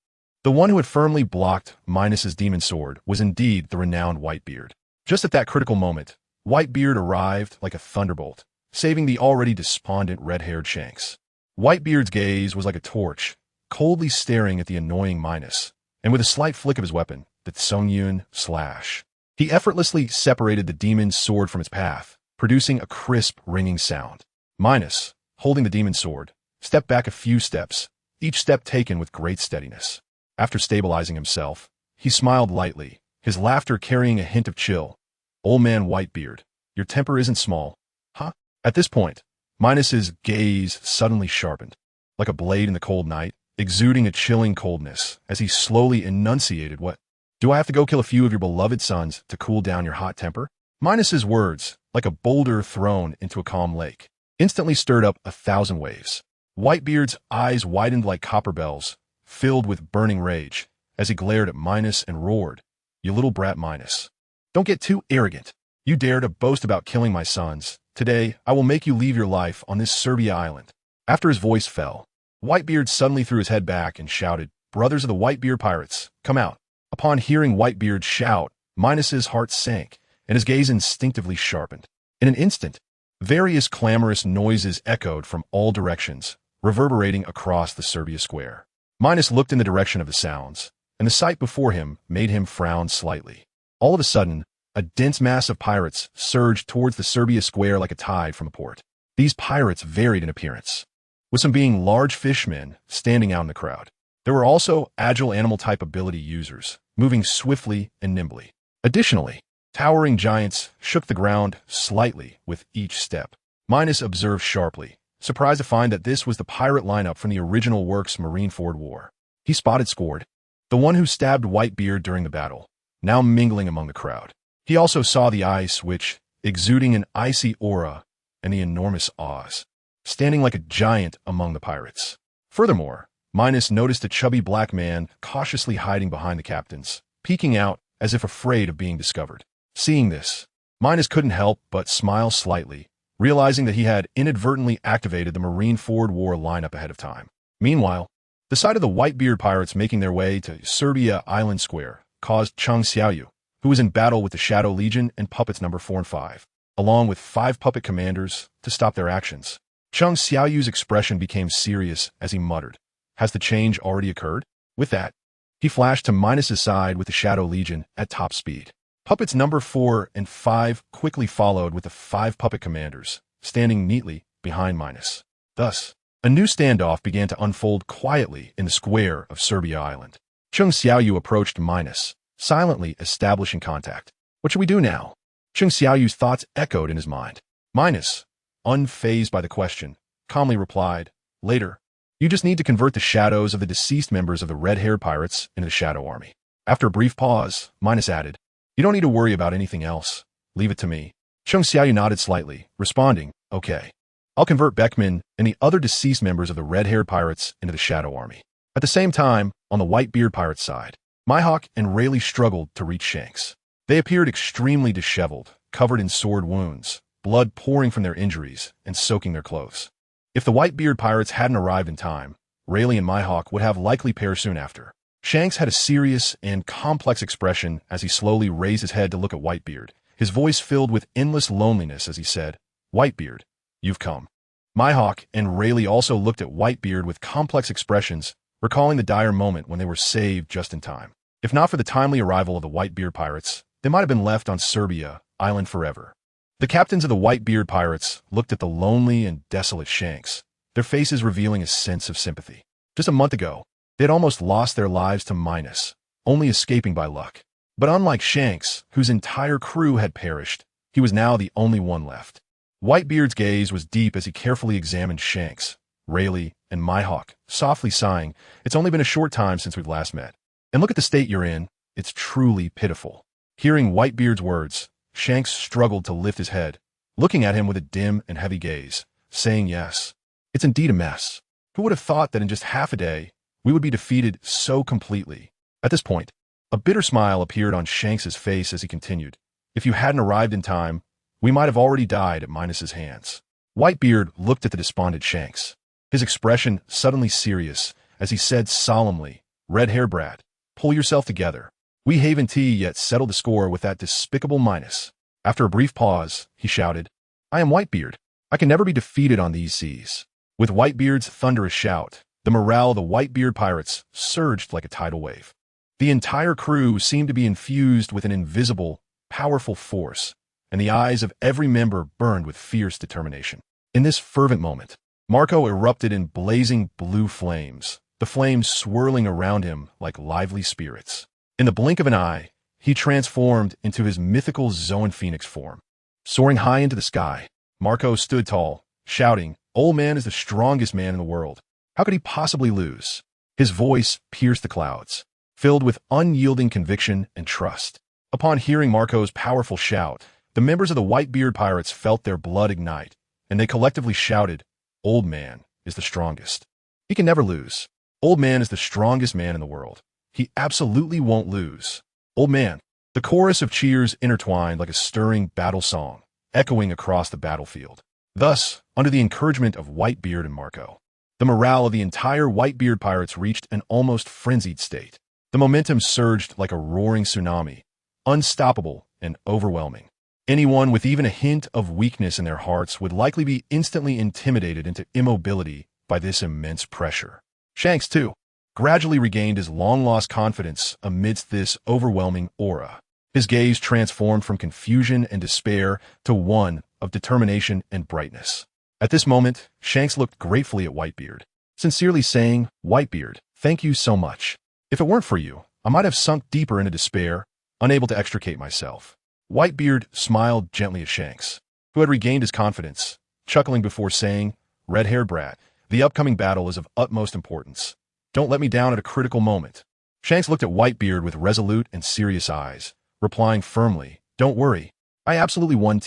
The one who had firmly blocked Minos's demon sword was indeed the renowned Whitebeard. Just at that critical moment, Whitebeard arrived like a thunderbolt, saving the already despondent red-haired Shanks. Whitebeard's gaze was like a torch, coldly staring at the annoying Minos, and with a slight flick of his weapon, the Tsungyun slash, he effortlessly separated the demon's sword from its path, producing a crisp, ringing sound. Minos, holding the demon's sword, stepped back a few steps, each step taken with great steadiness. After stabilizing himself, he smiled lightly, his laughter carrying a hint of chill. Old man Whitebeard, your temper isn't small, huh? At this point, Minos's gaze suddenly sharpened, like a blade in the cold night, exuding a chilling coldness as he slowly enunciated what? Do I have to go kill a few of your beloved sons to cool down your hot temper? Minos's words, like a boulder thrown into a calm lake, instantly stirred up 1,000 waves. Whitebeard's eyes widened like copper bells, filled with burning rage, as he glared at Minos and roared, You little brat Minos. Don't get too arrogant. You dare to boast about killing my sons. Today, I will make you leave your life on this Serbia island. After his voice fell, Whitebeard suddenly threw his head back and shouted, Brothers of the Whitebeard pirates, come out. Upon hearing Whitebeard's shout, Minos's heart sank, and his gaze instinctively sharpened. In an instant, various clamorous noises echoed from all directions, reverberating across the Serbia square. Minos looked in the direction of the sounds, and the sight before him made him frown slightly. All of a sudden, a dense mass of pirates surged towards the Serbia square like a tide from a port. These pirates varied in appearance, with some being large fishmen standing out in the crowd. There were also agile animal-type ability users, moving swiftly and nimbly. Additionally, towering giants shook the ground slightly with each step. Minos observed sharply, surprised to find that this was the pirate lineup from the original Works Marineford War. He spotted Scored, the one who stabbed Whitebeard during the battle, now mingling among the crowd. He also saw the ice which, exuding an icy aura, and the enormous Oz, standing like a giant among the pirates. Furthermore, Minos noticed a chubby black man cautiously hiding behind the captains, peeking out as if afraid of being discovered. Seeing this, Minos couldn't help but smile slightly, realizing that he had inadvertently activated the Marineford War lineup ahead of time. Meanwhile, the sight of the Whitebeard pirates making their way to Serbia Island Square caused Chung Xiaoyu, who was in battle with the Shadow Legion and puppets number 4 and 5, along with 5 puppet commanders, to stop their actions. Chung Xiaoyu's expression became serious as he muttered, Has the change already occurred? With that, he flashed to Minos's side with the Shadow Legion at top speed. Puppets number 4 and 5 quickly followed with the 5 puppet commanders, standing neatly behind Minos. Thus, a new standoff began to unfold quietly in the square of Serbia Island. Chung Xiaoyu approached Minos, silently establishing contact. What should we do now? Chung Xiaoyu's thoughts echoed in his mind. Minos, unfazed by the question, calmly replied, Later. You just need to convert the shadows of the deceased members of the red-haired pirates into the Shadow Army. After a brief pause, Minos added, You don't need to worry about anything else. Leave it to me. Chung Xiaoyu nodded slightly, responding, Okay. I'll convert Beckman and the other deceased members of the red-haired pirates into the Shadow Army. At the same time, on the Whitebeard pirates' side, Mihawk and Rayleigh struggled to reach Shanks. They appeared extremely disheveled, covered in sword wounds, blood pouring from their injuries and soaking their clothes. If the Whitebeard pirates hadn't arrived in time, Rayleigh and Mihawk would have likely perished soon after. Shanks had a serious and complex expression as he slowly raised his head to look at Whitebeard, his voice filled with endless loneliness as he said, Whitebeard, you've come. Mihawk and Rayleigh also looked at Whitebeard with complex expressions, recalling the dire moment when they were saved just in time. If not for the timely arrival of the Whitebeard pirates, they might have been left on Serbia Island forever. The captains of the Whitebeard pirates looked at the lonely and desolate Shanks, their faces revealing a sense of sympathy. Just a month ago, they had almost lost their lives to Minos, only escaping by luck. But unlike Shanks, whose entire crew had perished, he was now the only one left. Whitebeard's gaze was deep as he carefully examined Shanks, Rayleigh, and Mihawk, softly sighing, It's only been a short time since we've last met. And look at the state you're in. It's truly pitiful. Hearing Whitebeard's words, Shanks struggled to lift his head, looking at him with a dim and heavy gaze, saying yes. It's indeed a mess. Who would have thought that in just half a day, we would be defeated so completely? At this point, a bitter smile appeared on Shanks's face as he continued. If you hadn't arrived in time, we might have already died at Minos's hands. Whitebeard looked at the despondent Shanks, his expression suddenly serious as he said solemnly, Red-haired brat, pull yourself together. We haven't yet settled the score with that despicable Minos. After a brief pause, he shouted, I am Whitebeard. I can never be defeated on these seas. With Whitebeard's thunderous shout, the morale of the Whitebeard pirates surged like a tidal wave. The entire crew seemed to be infused with an invisible, powerful force, and the eyes of every member burned with fierce determination. In this fervent moment, Marco erupted in blazing blue flames, the flames swirling around him like lively spirits. In the blink of an eye, he transformed into his mythical Zoan Phoenix form. Soaring high into the sky, Marco stood tall, shouting, Old Man is the strongest man in the world. How could he possibly lose? His voice pierced the clouds, filled with unyielding conviction and trust. Upon hearing Marco's powerful shout, the members of the Whitebeard pirates felt their blood ignite, and they collectively shouted, Old Man is the strongest. He can never lose. Old Man is the strongest man in the world. He absolutely won't lose. Old Man. The chorus of cheers intertwined like a stirring battle song, echoing across the battlefield. Thus, under the encouragement of Whitebeard and Marco, the morale of the entire Whitebeard pirates reached an almost frenzied state. The momentum surged like a roaring tsunami, unstoppable and overwhelming. Anyone with even a hint of weakness in their hearts would likely be instantly intimidated into immobility by this immense pressure. Shanks, too, gradually regained his long-lost confidence amidst this overwhelming aura. His gaze transformed from confusion and despair to one of determination and brightness. At this moment, Shanks looked gratefully at Whitebeard, sincerely saying, Whitebeard, thank you so much. If it weren't for you, I might have sunk deeper into despair, unable to extricate myself. Whitebeard smiled gently at Shanks, who had regained his confidence, chuckling before saying, Red-haired brat, the upcoming battle is of utmost importance. Don't let me down at a critical moment. Shanks looked at Whitebeard with resolute and serious eyes, replying firmly, Don't worry, I absolutely won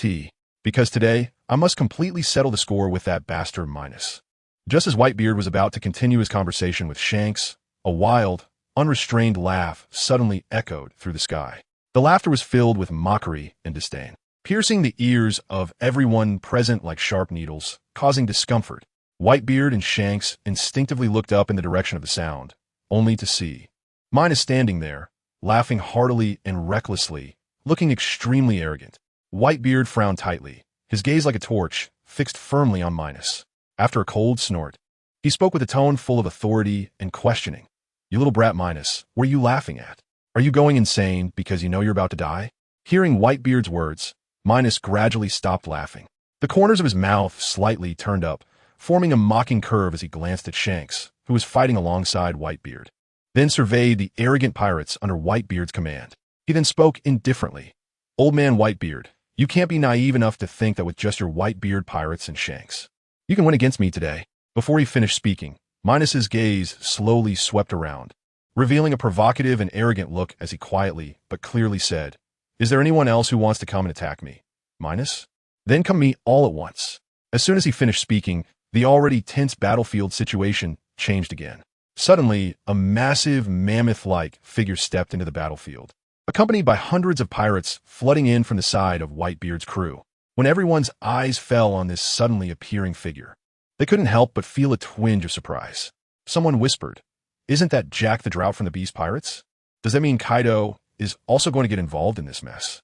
because today I must completely settle the score with that bastard Minos. Just as Whitebeard was about to continue his conversation with Shanks, a wild, unrestrained laugh suddenly echoed through the sky. The laughter was filled with mockery and disdain, piercing the ears of everyone present like sharp needles, causing discomfort. Whitebeard and Shanks instinctively looked up in the direction of the sound, only to see Minos standing there, laughing heartily and recklessly, looking extremely arrogant. Whitebeard frowned tightly, his gaze like a torch, fixed firmly on Minos. After a cold snort, he spoke with a tone full of authority and questioning. You little brat Minos, what are you laughing at? Are you going insane because you know you're about to die? Hearing Whitebeard's words, Minos gradually stopped laughing. The corners of his mouth slightly turned up, forming a mocking curve as he glanced at Shanks, who was fighting alongside Whitebeard. Then surveyed the arrogant pirates under Whitebeard's command. He then spoke indifferently. Old Man Whitebeard, you can't be naive enough to think that with just your Whitebeard pirates and Shanks, you can win against me today. Before he finished speaking, Minos's gaze slowly swept around, revealing a provocative and arrogant look as he quietly but clearly said, Is there anyone else who wants to come and attack me? Minos? Then come me all at once. As soon as he finished speaking, the already tense battlefield situation changed again. Suddenly, a massive mammoth-like figure stepped into the battlefield, accompanied by hundreds of pirates flooding in from the side of Whitebeard's crew. When everyone's eyes fell on this suddenly appearing figure, they couldn't help but feel a twinge of surprise. Someone whispered, Isn't that Jack the Drought from the Beast Pirates? Does that mean Kaido is also going to get involved in this mess?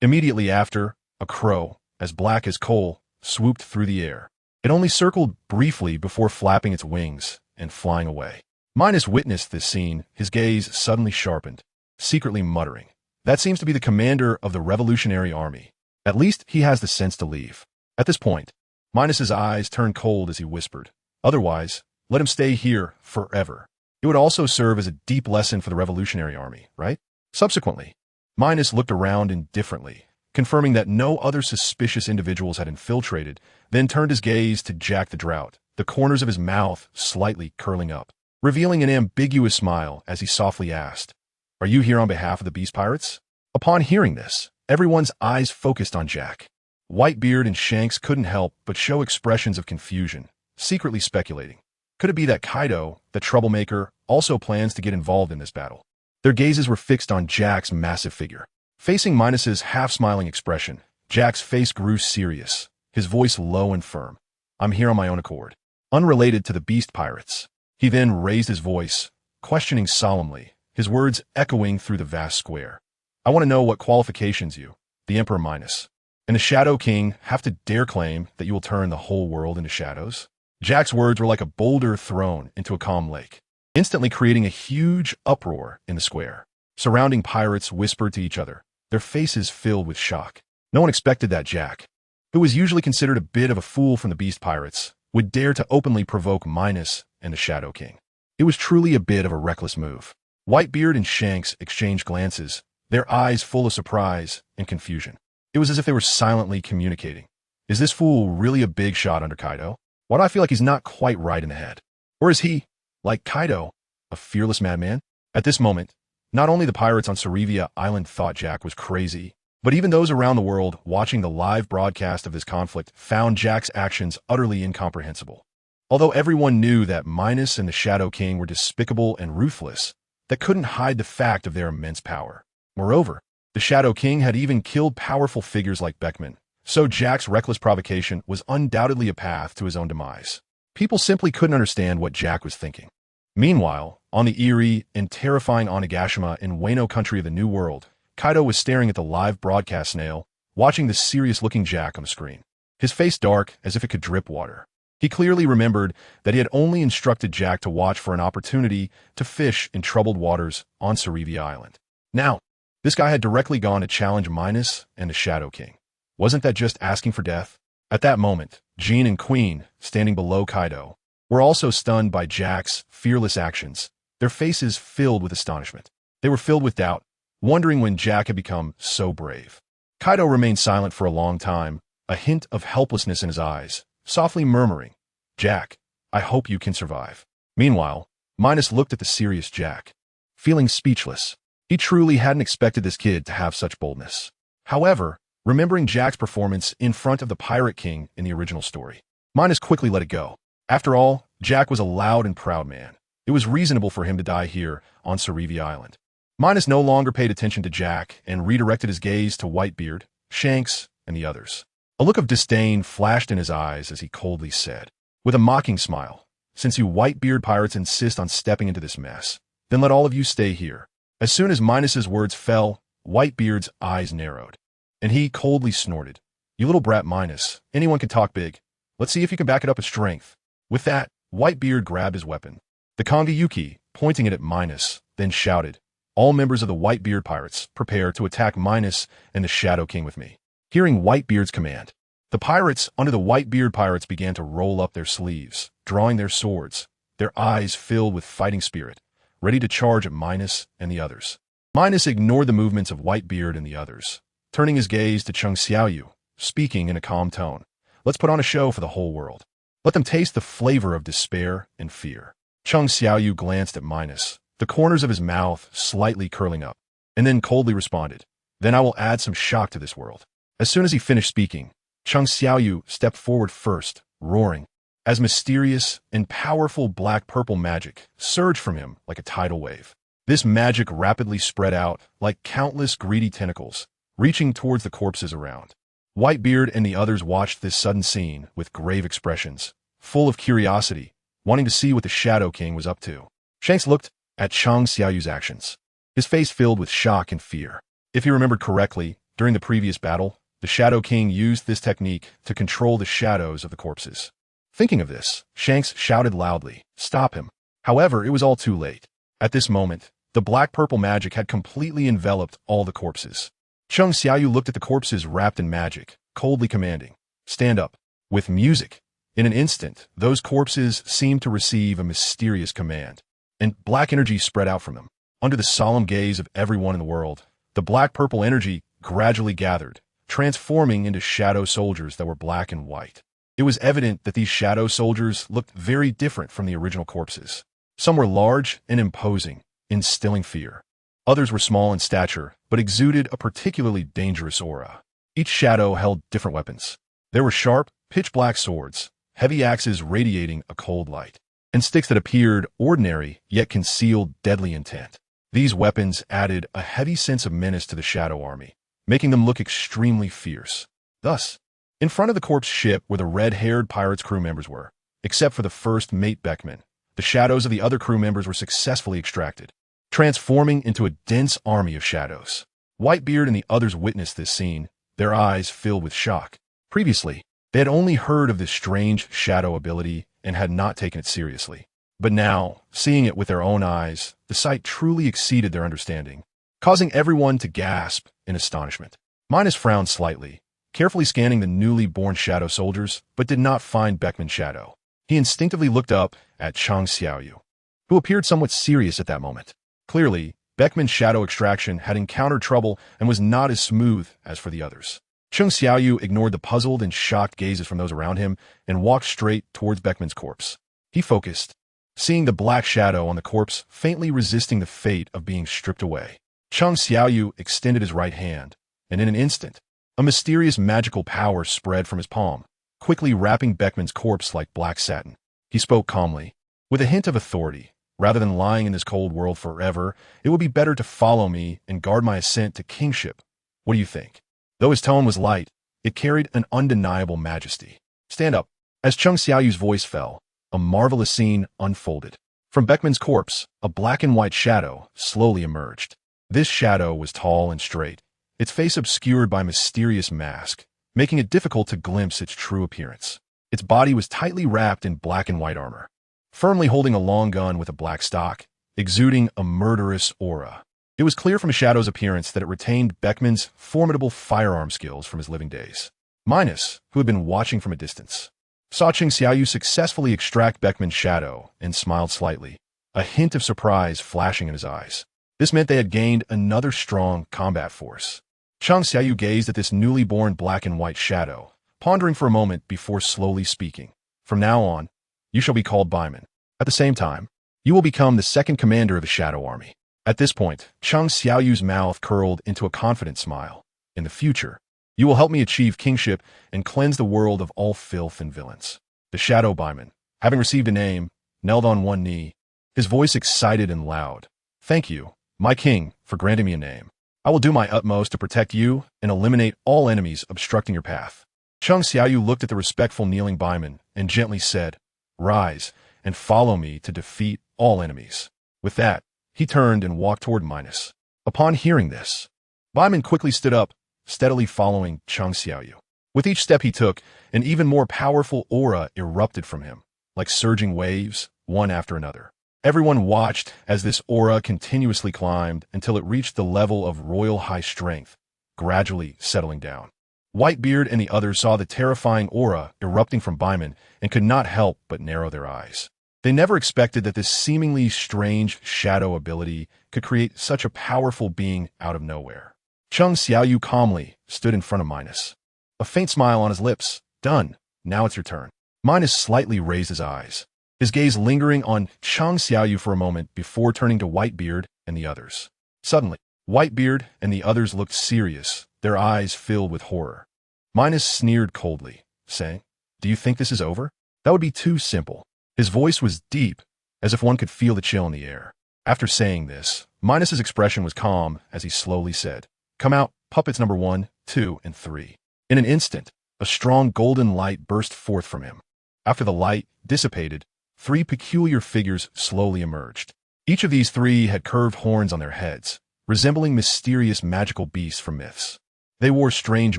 Immediately after, a crow, as black as coal, swooped through the air. It only circled briefly before flapping its wings and flying away. Minos witnessed this scene, his gaze suddenly sharpened, secretly muttering, That seems to be the commander of the Revolutionary Army. At least he has the sense to leave. At this point, Minos's eyes turned cold as he whispered, Otherwise, let him stay here forever. It would also serve as a deep lesson for the Revolutionary Army, right? Subsequently, Minos looked around indifferently, confirming that no other suspicious individuals had infiltrated, then turned his gaze to Jack the Drought, the corners of his mouth slightly curling up, revealing an ambiguous smile as he softly asked, Are you here on behalf of the Beast Pirates? Upon hearing this, everyone's eyes focused on Jack. Whitebeard and Shanks couldn't help but show expressions of confusion, secretly speculating. Could it be that Kaido, the troublemaker, also plans to get involved in this battle? Their gazes were fixed on Jack's massive figure. Facing Minos's half-smiling expression, Jack's face grew serious, his voice low and firm. I'm here on my own accord, unrelated to the beast pirates. He then raised his voice, questioning solemnly, his words echoing through the vast square. I want to know what qualifications you, the Emperor Minos, and the Shadow King have to dare claim that you will turn the whole world into shadows? Jack's words were like a boulder thrown into a calm lake, instantly creating a huge uproar in the square. Surrounding pirates whispered to each other, their faces filled with shock. No one expected that Jack, who was usually considered a bit of a fool from the beast pirates, would dare to openly provoke Minos and the Shadow King. It was truly a bit of a reckless move. Whitebeard and Shanks exchanged glances, their eyes full of surprise and confusion. It was as if they were silently communicating. Is this fool really a big shot under Kaido? Why do I feel like he's not quite right in the head? Or is he, like Kaido, a fearless madman? At this moment, not only the pirates on Sarivia Island thought Jack was crazy, but even those around the world watching the live broadcast of this conflict found Jack's actions utterly incomprehensible. Although everyone knew that Minos and the Shadow King were despicable and ruthless, that couldn't hide the fact of their immense power. Moreover, the Shadow King had even killed powerful figures like Beckman, so Jack's reckless provocation was undoubtedly a path to his own demise. People simply couldn't understand what Jack was thinking. Meanwhile, on the eerie and terrifying Onigashima in Wano country of the New World, Kaido was staring at the live broadcast snail, watching the serious-looking Jack on the screen. His face dark as if it could drip water. He clearly remembered that he had only instructed Jack to watch for an opportunity to fish in troubled waters on Sarivia Island. Now, this guy had directly gone to challenge Minos and the Shadow King. Wasn't that just asking for death? At that moment, Jean and Queen, standing below Kaido, were also stunned by Jack's fearless actions, their faces filled with astonishment. They were filled with doubt, wondering when Jack had become so brave. Kaido remained silent for a long time, a hint of helplessness in his eyes, softly murmuring, Jack, I hope you can survive. Meanwhile, Minos looked at the serious Jack, feeling speechless. He truly hadn't expected this kid to have such boldness. However, remembering Jack's performance in front of the Pirate King in the original story, Minos quickly let it go. After all, Jack was a loud and proud man. It was reasonable for him to die here on Sarivia Island. Minos no longer paid attention to Jack and redirected his gaze to Whitebeard, Shanks, and the others. A look of disdain flashed in his eyes as he coldly said, with a mocking smile, since you Whitebeard pirates insist on stepping into this mess, then let all of you stay here. As soon as Minos's words fell, Whitebeard's eyes narrowed, and he coldly snorted, You little brat Minos, anyone can talk big. Let's see if you can back it up with strength. With that, Whitebeard grabbed his weapon, the Kongayuki, pointing it at Minos, then shouted, All members of the Whitebeard pirates, prepare to attack Minos and the Shadow King with me. Hearing Whitebeard's command, the pirates under the Whitebeard pirates began to roll up their sleeves, drawing their swords, their eyes filled with fighting spirit, ready to charge at Minos and the others. Minos ignored the movements of Whitebeard and the others, turning his gaze to Chung Xiaoyu, speaking in a calm tone. Let's put on a show for the whole world. Let them taste the flavor of despair and fear. Chung Xiaoyu glanced at Minos, the corners of his mouth slightly curling up, and then coldly responded, Then I will add some shock to this world. As soon as he finished speaking, Chung Xiaoyu stepped forward first, roaring, as mysterious and powerful black-purple magic surged from him like a tidal wave. This magic rapidly spread out like countless greedy tentacles, reaching towards the corpses around. Whitebeard and the others watched this sudden scene with grave expressions, full of curiosity, wanting to see what the Shadow King was up to. Shanks looked at Chung Xiaoyu's actions, his face filled with shock and fear. If he remembered correctly, during the previous battle, the Shadow King used this technique to control the shadows of the corpses. Thinking of this, Shanks shouted loudly, Stop him. However, it was all too late. At this moment, the black-purple magic had completely enveloped all the corpses. Chung Xiaoyu looked at the corpses wrapped in magic, coldly commanding, Stand up. With music. In an instant, those corpses seemed to receive a mysterious command, and black energy spread out from them. Under the solemn gaze of everyone in the world, the black-purple energy gradually gathered, transforming into shadow soldiers that were black and white. It was evident that these shadow soldiers looked very different from the original corpses. Some were large and imposing, instilling fear. Others were small in stature, but exuded a particularly dangerous aura. Each shadow held different weapons. There were sharp, pitch-black swords, heavy axes radiating a cold light, and sticks that appeared ordinary yet concealed deadly intent. These weapons added a heavy sense of menace to the Shadow Army, making them look extremely fierce. Thus, in front of the corpse ship where the red-haired pirates' crew members were, except for the first mate Beckman, the shadows of the other crew members were successfully extracted, transforming into a dense army of shadows. Whitebeard and the others witnessed this scene, their eyes filled with shock. Previously, they had only heard of this strange shadow ability and had not taken it seriously. But now, seeing it with their own eyes, the sight truly exceeded their understanding, causing everyone to gasp in astonishment. Minos frowned slightly, carefully scanning the newly born shadow soldiers, but did not find Beckman's shadow. He instinctively looked up at Chang Xiaoyu, who appeared somewhat serious at that moment. Clearly, Beckman's shadow extraction had encountered trouble and was not as smooth as for the others. Chang Xiaoyu ignored the puzzled and shocked gazes from those around him and walked straight towards Beckman's corpse. He focused, seeing the black shadow on the corpse faintly resisting the fate of being stripped away. Chang Xiaoyu extended his right hand, and in an instant, a mysterious magical power spread from his palm, quickly wrapping Beckman's corpse like black satin. He spoke calmly, with a hint of authority. Rather than lying in this cold world forever, it would be better to follow me and guard my ascent to kingship. What do you think? Though his tone was light, it carried an undeniable majesty. Stand up. As Chang Xiaoyu's voice fell, a marvelous scene unfolded. From Beckman's corpse, a black and white shadow slowly emerged. This shadow was tall and straight, its face obscured by a mysterious mask, making it difficult to glimpse its true appearance. Its body was tightly wrapped in black and white armor, firmly holding a long gun with a black stock, exuding a murderous aura. It was clear from Shadow's appearance that it retained Beckman's formidable firearm skills from his living days. Minos, who had been watching from a distance, saw Chang Xiaoyu successfully extract Beckman's shadow and smiled slightly, a hint of surprise flashing in his eyes. This meant they had gained another strong combat force. Chang Xiaoyu gazed at this newly born black and white shadow, pondering for a moment before slowly speaking. From now on, you shall be called Baiman. At the same time, you will become the second commander of the Shadow Army. At this point, Chang Xiaoyu's mouth curled into a confident smile. In the future, you will help me achieve kingship and cleanse the world of all filth and villains. The Shadow Baiman, having received a name, knelt on one knee, his voice excited and loud. Thank you, my king, for granting me a name. I will do my utmost to protect you and eliminate all enemies obstructing your path. Chang Xiaoyu looked at the respectful kneeling Baiman and gently said, Rise and follow me to defeat all enemies. With that, he turned and walked toward Minos. Upon hearing this, Baiman quickly stood up, steadily following Chang Xiaoyu. With each step he took, an even more powerful aura erupted from him, like surging waves, one after another. Everyone watched as this aura continuously climbed until it reached the level of royal high strength, gradually settling down. Whitebeard and the others saw the terrifying aura erupting from Baiman and could not help but narrow their eyes. They never expected that this seemingly strange shadow ability could create such a powerful being out of nowhere. Chang Xiaoyu calmly stood in front of Minos, a faint smile on his lips. Done. Now it's your turn. Minos slightly raised his eyes, his gaze lingering on Chang Xiaoyu for a moment before turning to Whitebeard and the others. Suddenly, Whitebeard and the others looked serious, their eyes filled with horror. Minos sneered coldly, saying, Do you think this is over? That would be too simple. His voice was deep, as if one could feel the chill in the air. After saying this, Minos's expression was calm as he slowly said, Come out, puppets number 1, 2, and 3. In an instant, a strong golden light burst forth from him. After the light dissipated, 3 peculiar figures slowly emerged. Each of these 3 had curved horns on their heads, resembling mysterious magical beasts from myths. They wore strange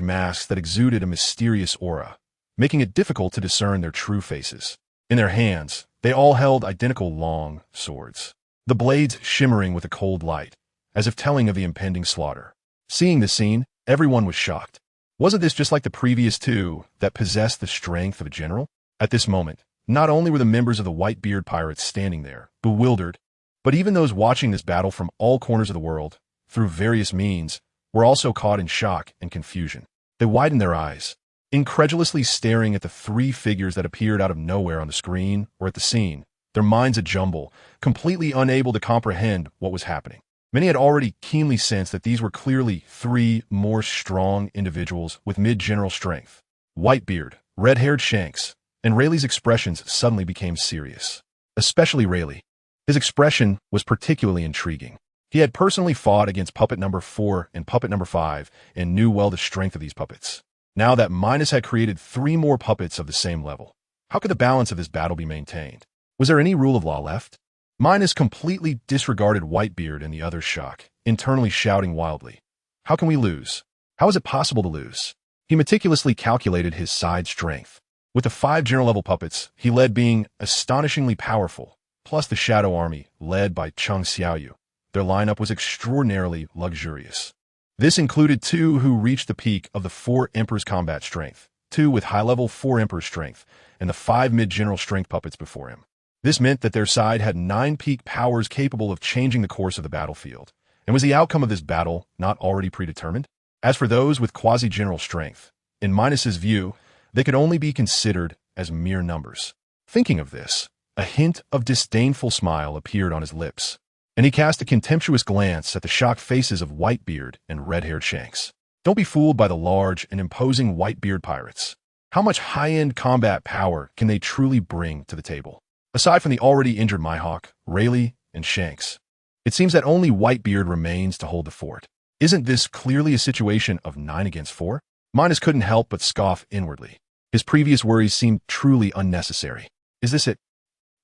masks that exuded a mysterious aura, making it difficult to discern their true faces. In their hands, they all held identical long swords, the blades shimmering with a cold light, as if telling of the impending slaughter. Seeing this scene, everyone was shocked. Wasn't this just like the previous 2 that possessed the strength of a general? At this moment, not only were the members of the Whitebeard pirates standing there, bewildered, but even those watching this battle from all corners of the world, through various means, were also caught in shock and confusion. They widened their eyes, incredulously staring at the 3 figures that appeared out of nowhere on the screen or at the scene, their minds a jumble, completely unable to comprehend what was happening. Many had already keenly sensed that these were clearly three more strong individuals with mid-general strength. Whitebeard, red-haired Shanks, and Rayleigh's expressions suddenly became serious. Especially Rayleigh. His expression was particularly intriguing. He had personally fought against puppet number 4 and puppet number 5 and knew well the strength of these puppets. Now that Minos had created 3 more puppets of the same level, how could the balance of this battle be maintained? Was there any rule of law left? Minos completely disregarded Whitebeard and the others' shock, internally shouting wildly, "How can we lose? How is it possible to lose?" He meticulously calculated his side strength. With the 5 general-level puppets he led being astonishingly powerful, plus the Shadow Army, led by Chung Xiaoyu, their lineup was extraordinarily luxurious. This included 2 who reached the peak of the 4 Emperor's combat strength, 2 with high-level 4 Emperor strength, and the 5 mid-general strength puppets before him. This meant that their side had 9 peak powers capable of changing the course of the battlefield. And was the outcome of this battle not already predetermined? As for those with quasi-general strength, in Minos's view, they could only be considered as mere numbers. Thinking of this, a hint of disdainful smile appeared on his lips, and he cast a contemptuous glance at the shocked faces of Whitebeard and red-haired Shanks. Don't be fooled by the large and imposing Whitebeard pirates. How much high-end combat power can they truly bring to the table? Aside from the already injured Mihawk, Rayleigh, and Shanks, it seems that only Whitebeard remains to hold the fort. Isn't this clearly a situation of 9 against 4? Minos couldn't help but scoff inwardly. His previous worries seemed truly unnecessary. Is this it?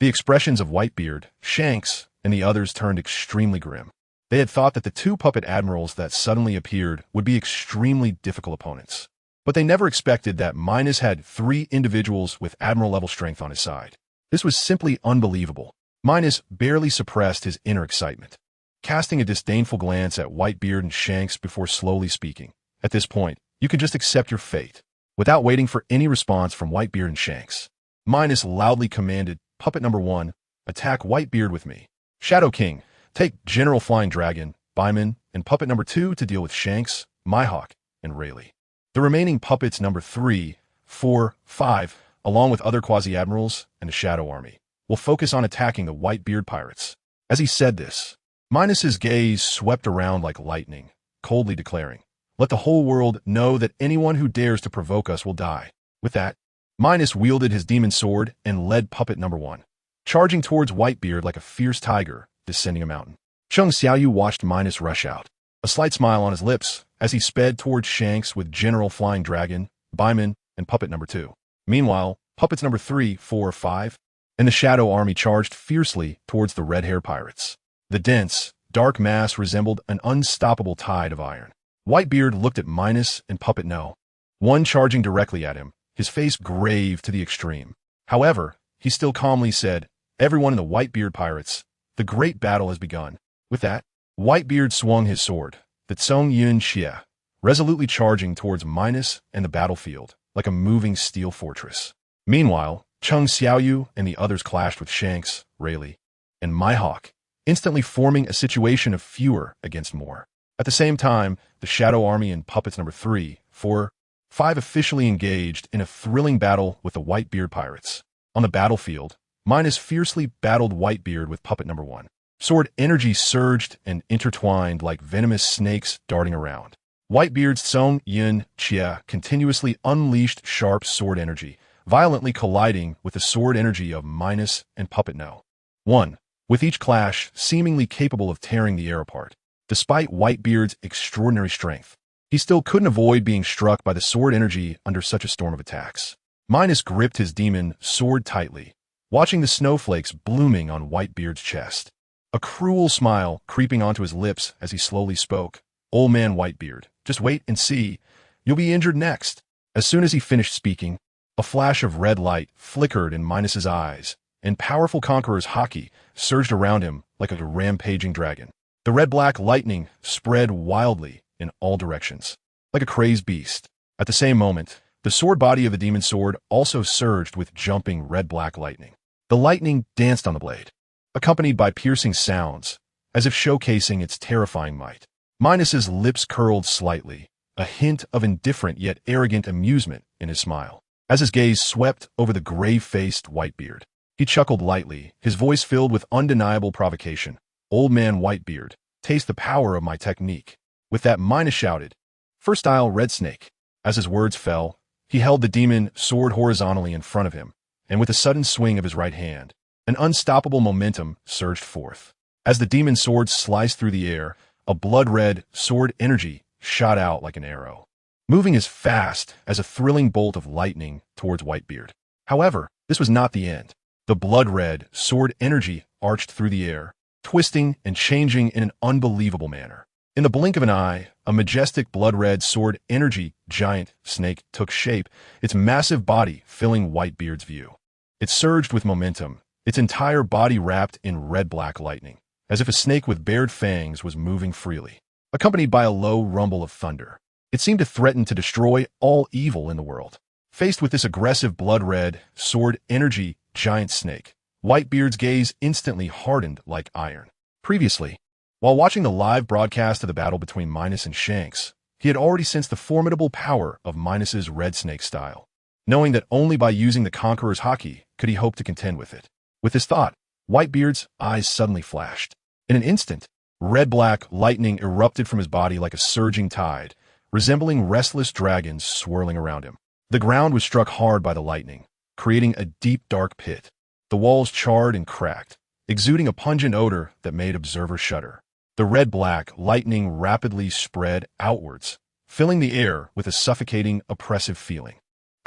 The expressions of Whitebeard, Shanks, and the others turned extremely grim. They had thought that the 2 puppet admirals that suddenly appeared would be extremely difficult opponents. But they never expected that Minos had 3 individuals with admiral-level strength on his side. This was simply unbelievable. Minos barely suppressed his inner excitement, casting a disdainful glance at Whitebeard and Shanks before slowly speaking. At this point, you can just accept your fate. Without waiting for any response from Whitebeard and Shanks, Minos loudly commanded, "Puppet number 1, attack Whitebeard with me. Shadow King, take General Flying Dragon, Byman, and puppet number 2 to deal with Shanks, Mihawk, and Rayleigh. The remaining puppets number 3, 4, 5, along with other quasi-admirals and the Shadow Army, will focus on attacking the Whitebeard pirates." As he said this, Minos's gaze swept around like lightning, coldly declaring, "Let the whole world know that anyone who dares to provoke us will die." With that, Minos wielded his demon sword and led puppet number 1, charging towards Whitebeard like a fierce tiger descending a mountain. Chung Xiaoyu watched Minos rush out, a slight smile on his lips as he sped towards Shanks with General Flying Dragon, Byman, and puppet number 2. Meanwhile, puppets number 3, 4, 5, and the Shadow Army charged fiercely towards the red-hair pirates. The dense, dark mass resembled an unstoppable tide of iron. Whitebeard looked at Minos and puppet No, one charging directly at him, his face grave to the extreme. However, he still calmly said, "Everyone in the Whitebeard pirates, the great battle has begun." With that, Whitebeard swung his sword, the Tsung Yun Xie, resolutely charging towards Minos and the battlefield, like a moving steel fortress. Meanwhile, Chung Xiaoyu and the others clashed with Shanks, Rayleigh, and Mihawk, instantly forming a situation of fewer against more. At the same time, the Shadow Army and puppets number 3, 4, 5 officially engaged in a thrilling battle with the Whitebeard pirates. On the battlefield, Minos fiercely battled Whitebeard with puppet number 1. Sword energy surged and intertwined like venomous snakes darting around. Whitebeard's Tsung Yun Xie continuously unleashed sharp sword energy, violently colliding with the sword energy of Minos and puppet No. 1, with each clash seemingly capable of tearing the air apart. Despite Whitebeard's extraordinary strength, he still couldn't avoid being struck by the sword energy under such a storm of attacks. Minos gripped his demon sword tightly, watching the snowflakes blooming on Whitebeard's chest. A cruel smile creeping onto his lips as he slowly spoke. "Old man Whitebeard, just wait and see. You'll be injured next." As soon as he finished speaking, a flash of red light flickered in Minos's eyes, and powerful Conqueror's haki surged around him like a rampaging dragon. The red-black lightning spread wildly in all directions, like a crazed beast. At the same moment, the sword body of the demon sword also surged with jumping red-black lightning. The lightning danced on the blade, accompanied by piercing sounds, as if showcasing its terrifying might. Minos's lips curled slightly, a hint of indifferent yet arrogant amusement in his smile. As his gaze swept over the grave-faced Whitebeard, he chuckled lightly, his voice filled with undeniable provocation. "Old man Whitebeard, Taste the power of my technique." With that, Minos shouted, "First style, Red Snake." As his words fell, he held the demon sword horizontally in front of him, and with a sudden swing of his right hand, an unstoppable momentum surged forth. As the demon sword sliced through the air, a blood-red sword energy shot out like an arrow, moving as fast as a thrilling bolt of lightning towards Whitebeard. However, this was not the end. The blood-red sword energy arched through the air, twisting and changing in an unbelievable manner. In the blink of an eye, a majestic blood-red sword energy giant snake took shape, its massive body filling Whitebeard's view. It surged with momentum, its entire body wrapped in red-black lightning, as if a snake with bared fangs was moving freely, accompanied by a low rumble of thunder. It seemed to threaten to destroy all evil in the world. Faced with this aggressive blood-red sword energy giant snake, Whitebeard's gaze instantly hardened like iron. Previously, while watching the live broadcast of the battle between Minos and Shanks, he had already sensed the formidable power of Minos's red snake style, knowing that only by using the Conqueror's haki could he hope to contend with it. With this thought, Whitebeard's eyes suddenly flashed. In an instant, red-black lightning erupted from his body like a surging tide, resembling restless dragons swirling around him. The ground was struck hard by the lightning, creating a deep, dark pit. The walls charred and cracked, exuding a pungent odor that made observers shudder. The red-black lightning rapidly spread outwards, filling the air with a suffocating, oppressive feeling.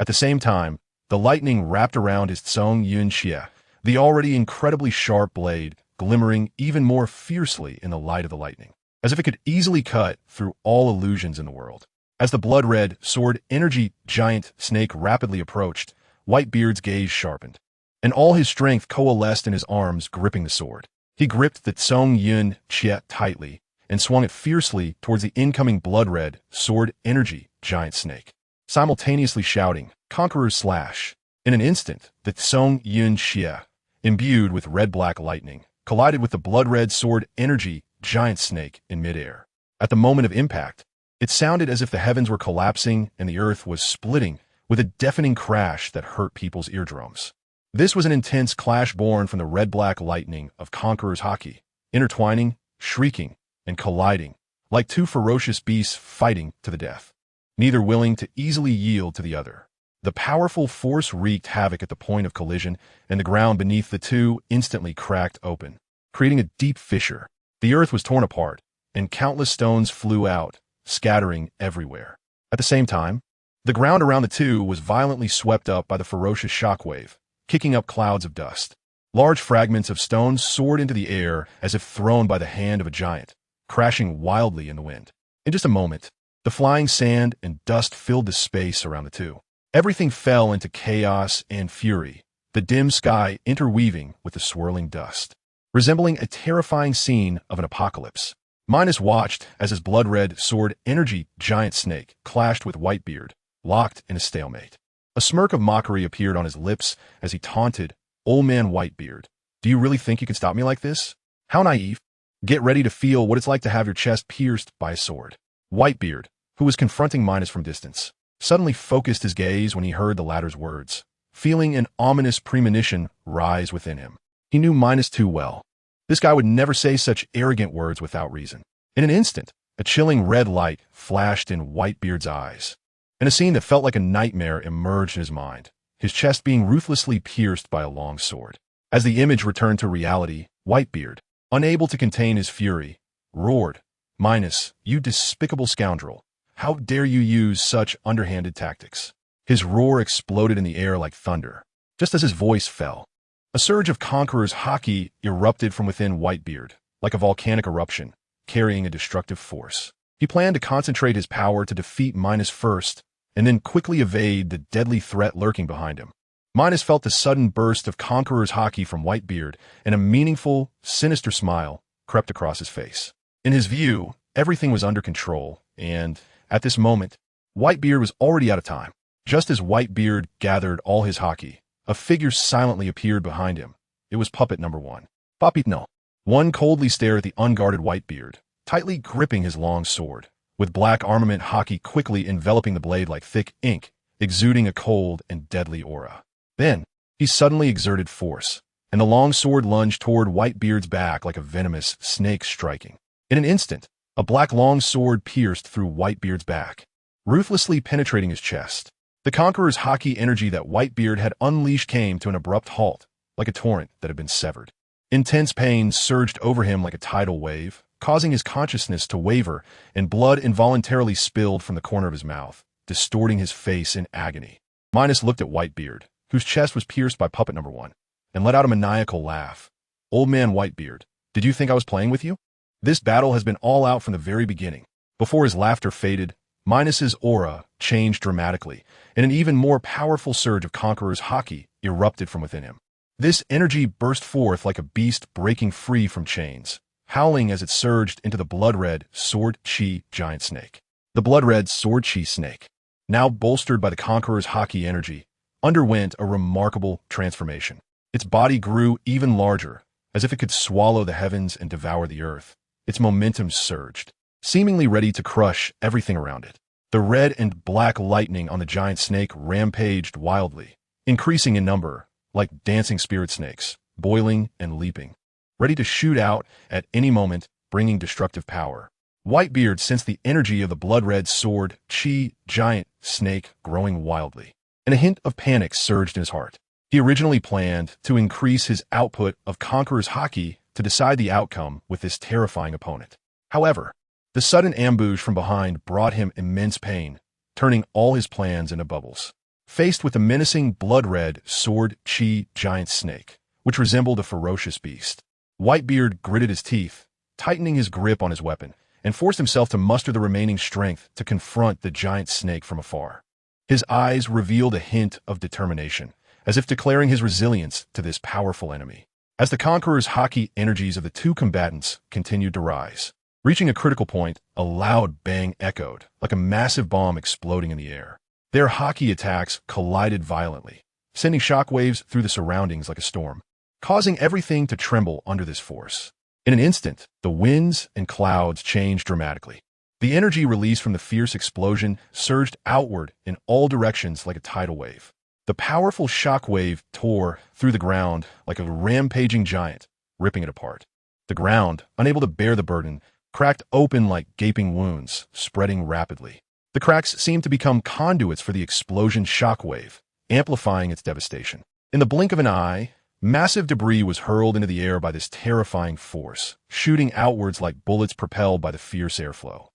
At the same time, the lightning wrapped around his Tsung Yun Xie, the already incredibly sharp blade glimmering even more fiercely in the light of the lightning, as if it could easily cut through all illusions in the world. As the blood-red sword energy giant snake rapidly approached, Whitebeard's gaze sharpened, and all his strength coalesced in his arms gripping the sword. He gripped the Tsung Yun Xie tightly and swung it fiercely towards the incoming blood-red sword energy giant snake, simultaneously shouting, "Conqueror's Slash." In an instant, the Tsung Yun Xie, imbued with red-black lightning, collided with the blood-red sword energy giant snake in midair. At the moment of impact, it sounded as if the heavens were collapsing and the earth was splitting with a deafening crash that hurt people's eardrums. This was an intense clash born from the red-black lightning of Conqueror's haki, intertwining, shrieking, and colliding, like two ferocious beasts fighting to the death, neither willing to easily yield to the other. The powerful force wreaked havoc at the point of collision, and the ground beneath the two instantly cracked open, creating a deep fissure. The earth was torn apart, and countless stones flew out, scattering everywhere. At the same time, the ground around the two was violently swept up by the ferocious shockwave, kicking up clouds of dust. Large fragments of stone soared into the air as if thrown by the hand of a giant, crashing wildly in the wind. In just a moment, the flying sand and dust filled the space around the two. Everything fell into chaos and fury, the dim sky interweaving with the swirling dust, resembling a terrifying scene of an apocalypse. Minos watched as his blood-red sword energy giant snake clashed with Whitebeard, locked in a stalemate. A smirk of mockery appeared on his lips as he taunted, "Old man Whitebeard, do you really think you can stop me like this? How naive. Get ready to feel what it's like to have your chest pierced by a sword." Whitebeard, who was confronting Minos from distance, suddenly focused his gaze when he heard the latter's words, feeling an ominous premonition rise within him. He knew Minos too well. This guy would never say such arrogant words without reason. In an instant, a chilling red light flashed in Whitebeard's eyes, and a scene that felt like a nightmare emerged in his mind, his chest being ruthlessly pierced by a long sword. As the image returned to reality, Whitebeard, unable to contain his fury, roared, "Minos, you despicable scoundrel! How dare you use such underhanded tactics?" His roar exploded in the air like thunder. Just as his voice fell, a surge of Conqueror's haki erupted from within Whitebeard, like a volcanic eruption, carrying a destructive force. He planned to concentrate his power to defeat Minos first, and then quickly evade the deadly threat lurking behind him. Minos felt the sudden burst of Conqueror's haki from Whitebeard, and a meaningful, sinister smile crept across his face. In his view, everything was under control, and, at this moment, Whitebeard was already out of time. Just as Whitebeard gathered all his haki, a figure silently appeared behind him. It was puppet number one. Papitno. One coldly stared at the unguarded Whitebeard, tightly gripping his long sword, with black armament haki quickly enveloping the blade like thick ink, exuding a cold and deadly aura. Then, he suddenly exerted force, and the long sword lunged toward Whitebeard's back like a venomous snake striking. In an instant, a black long sword pierced through Whitebeard's back, ruthlessly penetrating his chest. The Conqueror's hockey energy that Whitebeard had unleashed came to an abrupt halt, like a torrent that had been severed. Intense pain surged over him like a tidal wave, causing his consciousness to waver, and blood involuntarily spilled from the corner of his mouth, distorting his face in agony. Minos looked at Whitebeard, whose chest was pierced by puppet number 1, and let out a maniacal laugh. "Old man Whitebeard, did you think I was playing with you? This battle has been all out from the very beginning." Before his laughter faded, Minos's aura changed dramatically, and an even more powerful surge of Conqueror's hockey erupted from within him. This energy burst forth like a beast breaking free from chains, howling as it surged into the blood-red sword-chi giant snake. The blood-red sword-chi snake, now bolstered by the Conqueror's hockey energy, underwent a remarkable transformation. Its body grew even larger, as if it could swallow the heavens and devour the earth. Its momentum surged, seemingly ready to crush everything around it. The red and black lightning on the giant snake rampaged wildly, increasing in number, like dancing spirit snakes, boiling and leaping, ready to shoot out at any moment, bringing destructive power. Whitebeard sensed the energy of the blood-red sword-chi giant snake growing wildly, and a hint of panic surged in his heart. He originally planned to increase his output of Conqueror's hockey to decide the outcome with this terrifying opponent. However, the sudden ambush from behind brought him immense pain, turning all his plans into bubbles. Faced with the menacing blood-red sword-chi giant snake, which resembled a ferocious beast, Whitebeard gritted his teeth, tightening his grip on his weapon, and forced himself to muster the remaining strength to confront the giant snake from afar. His eyes revealed a hint of determination, as if declaring his resilience to this powerful enemy. As the Conqueror's hockey energies of the two combatants continued to rise, reaching a critical point, a loud bang echoed, like a massive bomb exploding in the air. Their hockey attacks collided violently, sending shockwaves through the surroundings like a storm, causing everything to tremble under this force. In an instant, the winds and clouds changed dramatically. The energy released from the fierce explosion surged outward in all directions like a tidal wave. The powerful shockwave tore through the ground like a rampaging giant, ripping it apart. The ground, unable to bear the burden, cracked open like gaping wounds, spreading rapidly. The cracks seemed to become conduits for the explosion's shockwave, amplifying its devastation. In the blink of an eye, massive debris was hurled into the air by this terrifying force, shooting outwards like bullets propelled by the fierce airflow.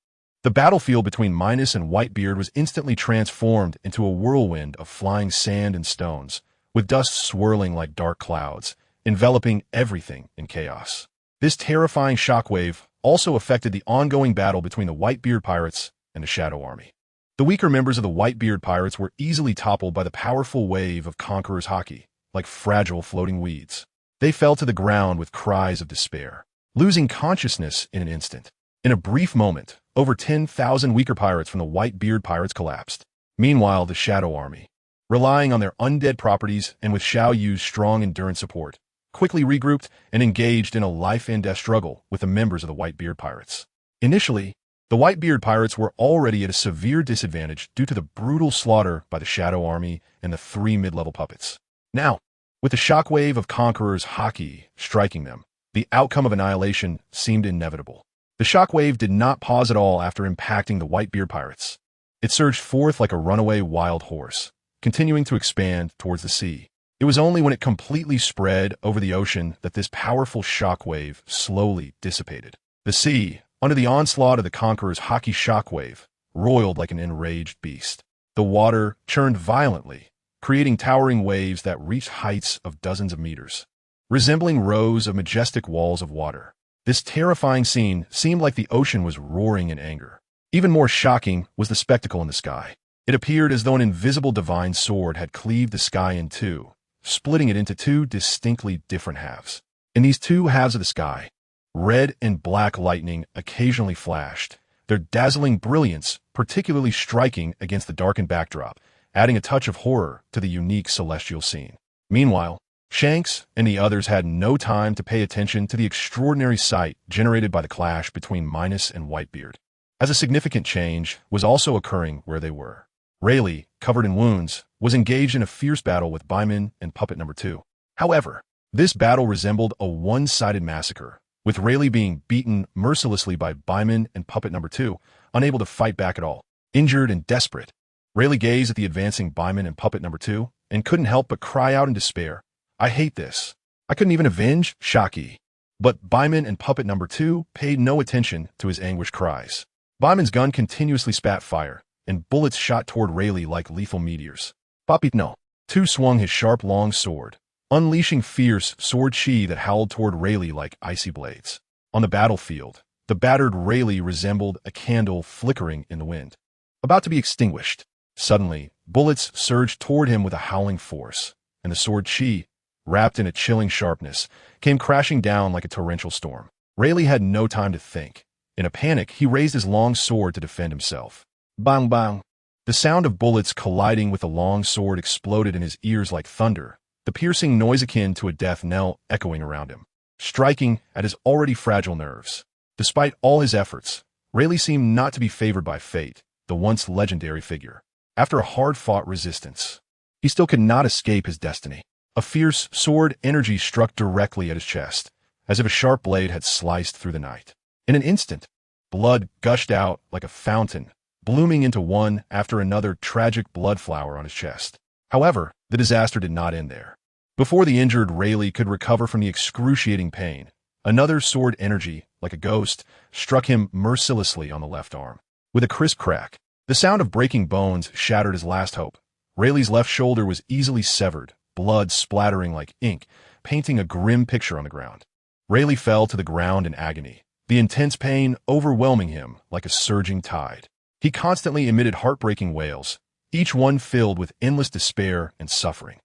The battlefield between Minos and Whitebeard was instantly transformed into a whirlwind of flying sand and stones, with dust swirling like dark clouds, enveloping everything in chaos. This terrifying shockwave also affected the ongoing battle between the Whitebeard pirates and the Shadow Army. The weaker members of the Whitebeard pirates were easily toppled by the powerful wave of Conqueror's hockey, like fragile floating weeds. They fell to the ground with cries of despair, losing consciousness in an instant. In a brief moment, over 10,000 weaker pirates from the Whitebeard pirates collapsed. Meanwhile, the Shadow Army, relying on their undead properties and with Xiao Yu's strong endurance support, quickly regrouped and engaged in a life-and-death struggle with the members of the Whitebeard pirates. Initially, the Whitebeard pirates were already at a severe disadvantage due to the brutal slaughter by the Shadow Army and the 3 mid-level puppets. Now, with the shockwave of Conqueror's hockey striking them, the outcome of annihilation seemed inevitable. The shockwave did not pause at all after impacting the Whitebeard pirates. It surged forth like a runaway wild horse, continuing to expand towards the sea. It was only when it completely spread over the ocean that this powerful shockwave slowly dissipated. The sea, under the onslaught of the Conqueror's hockey shockwave, roiled like an enraged beast. The water churned violently, creating towering waves that reached heights of dozens of meters, resembling rows of majestic walls of water. This terrifying scene seemed like the ocean was roaring in anger. Even more shocking was the spectacle in the sky. It appeared as though an invisible divine sword had cleaved the sky in two, splitting it into 2 distinctly different halves. In these 2 halves of the sky, red and black lightning occasionally flashed, their dazzling brilliance particularly striking against the darkened backdrop, adding a touch of horror to the unique celestial scene. Meanwhile, Shanks and the others had no time to pay attention to the extraordinary sight generated by the clash between Minos and Whitebeard. As a significant change was also occurring where they were. Rayleigh, covered in wounds, was engaged in a fierce battle with Byman and puppet number 2. However, this battle resembled a one-sided massacre, with Rayleigh being beaten mercilessly by Byman and Puppet Number 2, unable to fight back at all. Injured and desperate, Rayleigh gazed at the advancing Byman and Puppet Number 2 and couldn't help but cry out in despair. I hate this. I couldn't even avenge Shaki. But Byman and Puppet Number 2 paid no attention to his anguished cries. Byman's gun continuously spat fire, and bullets shot toward Rayleigh like lethal meteors. Papitno, 2 swung his sharp long sword, unleashing fierce sword chi that howled toward Rayleigh like icy blades. On the battlefield, the battered Rayleigh resembled a candle flickering in the wind, about to be extinguished. Suddenly, bullets surged toward him with a howling force, and the sword chi, wrapped in a chilling sharpness, came crashing down like a torrential storm. Rayleigh had no time to think. In a panic, he raised his long sword to defend himself. Bang bang! The sound of bullets colliding with the long sword exploded in his ears like thunder, the piercing noise akin to a death knell echoing around him, striking at his already fragile nerves. Despite all his efforts, Rayleigh seemed not to be favored by fate, the once legendary figure. After a hard-fought resistance, he still could not escape his destiny. A fierce sword energy struck directly at his chest, as if a sharp blade had sliced through the night. In an instant, blood gushed out like a fountain, blooming into one after another tragic blood flower on his chest. However, the disaster did not end there. Before the injured Rayleigh could recover from the excruciating pain, another sword energy, like a ghost, struck him mercilessly on the left arm. With a crisp crack, the sound of breaking bones shattered his last hope. Rayleigh's left shoulder was easily severed, blood splattering like ink, painting a grim picture on the ground. Rayleigh fell to the ground in agony, the intense pain overwhelming him like a surging tide. He constantly emitted heartbreaking wails, each one filled with endless despair and suffering.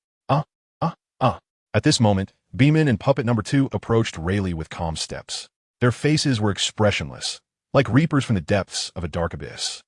At this moment, Beeman and Puppet Number 2 approached Rayleigh with calm steps. Their faces were expressionless, like reapers from the depths of a dark abyss,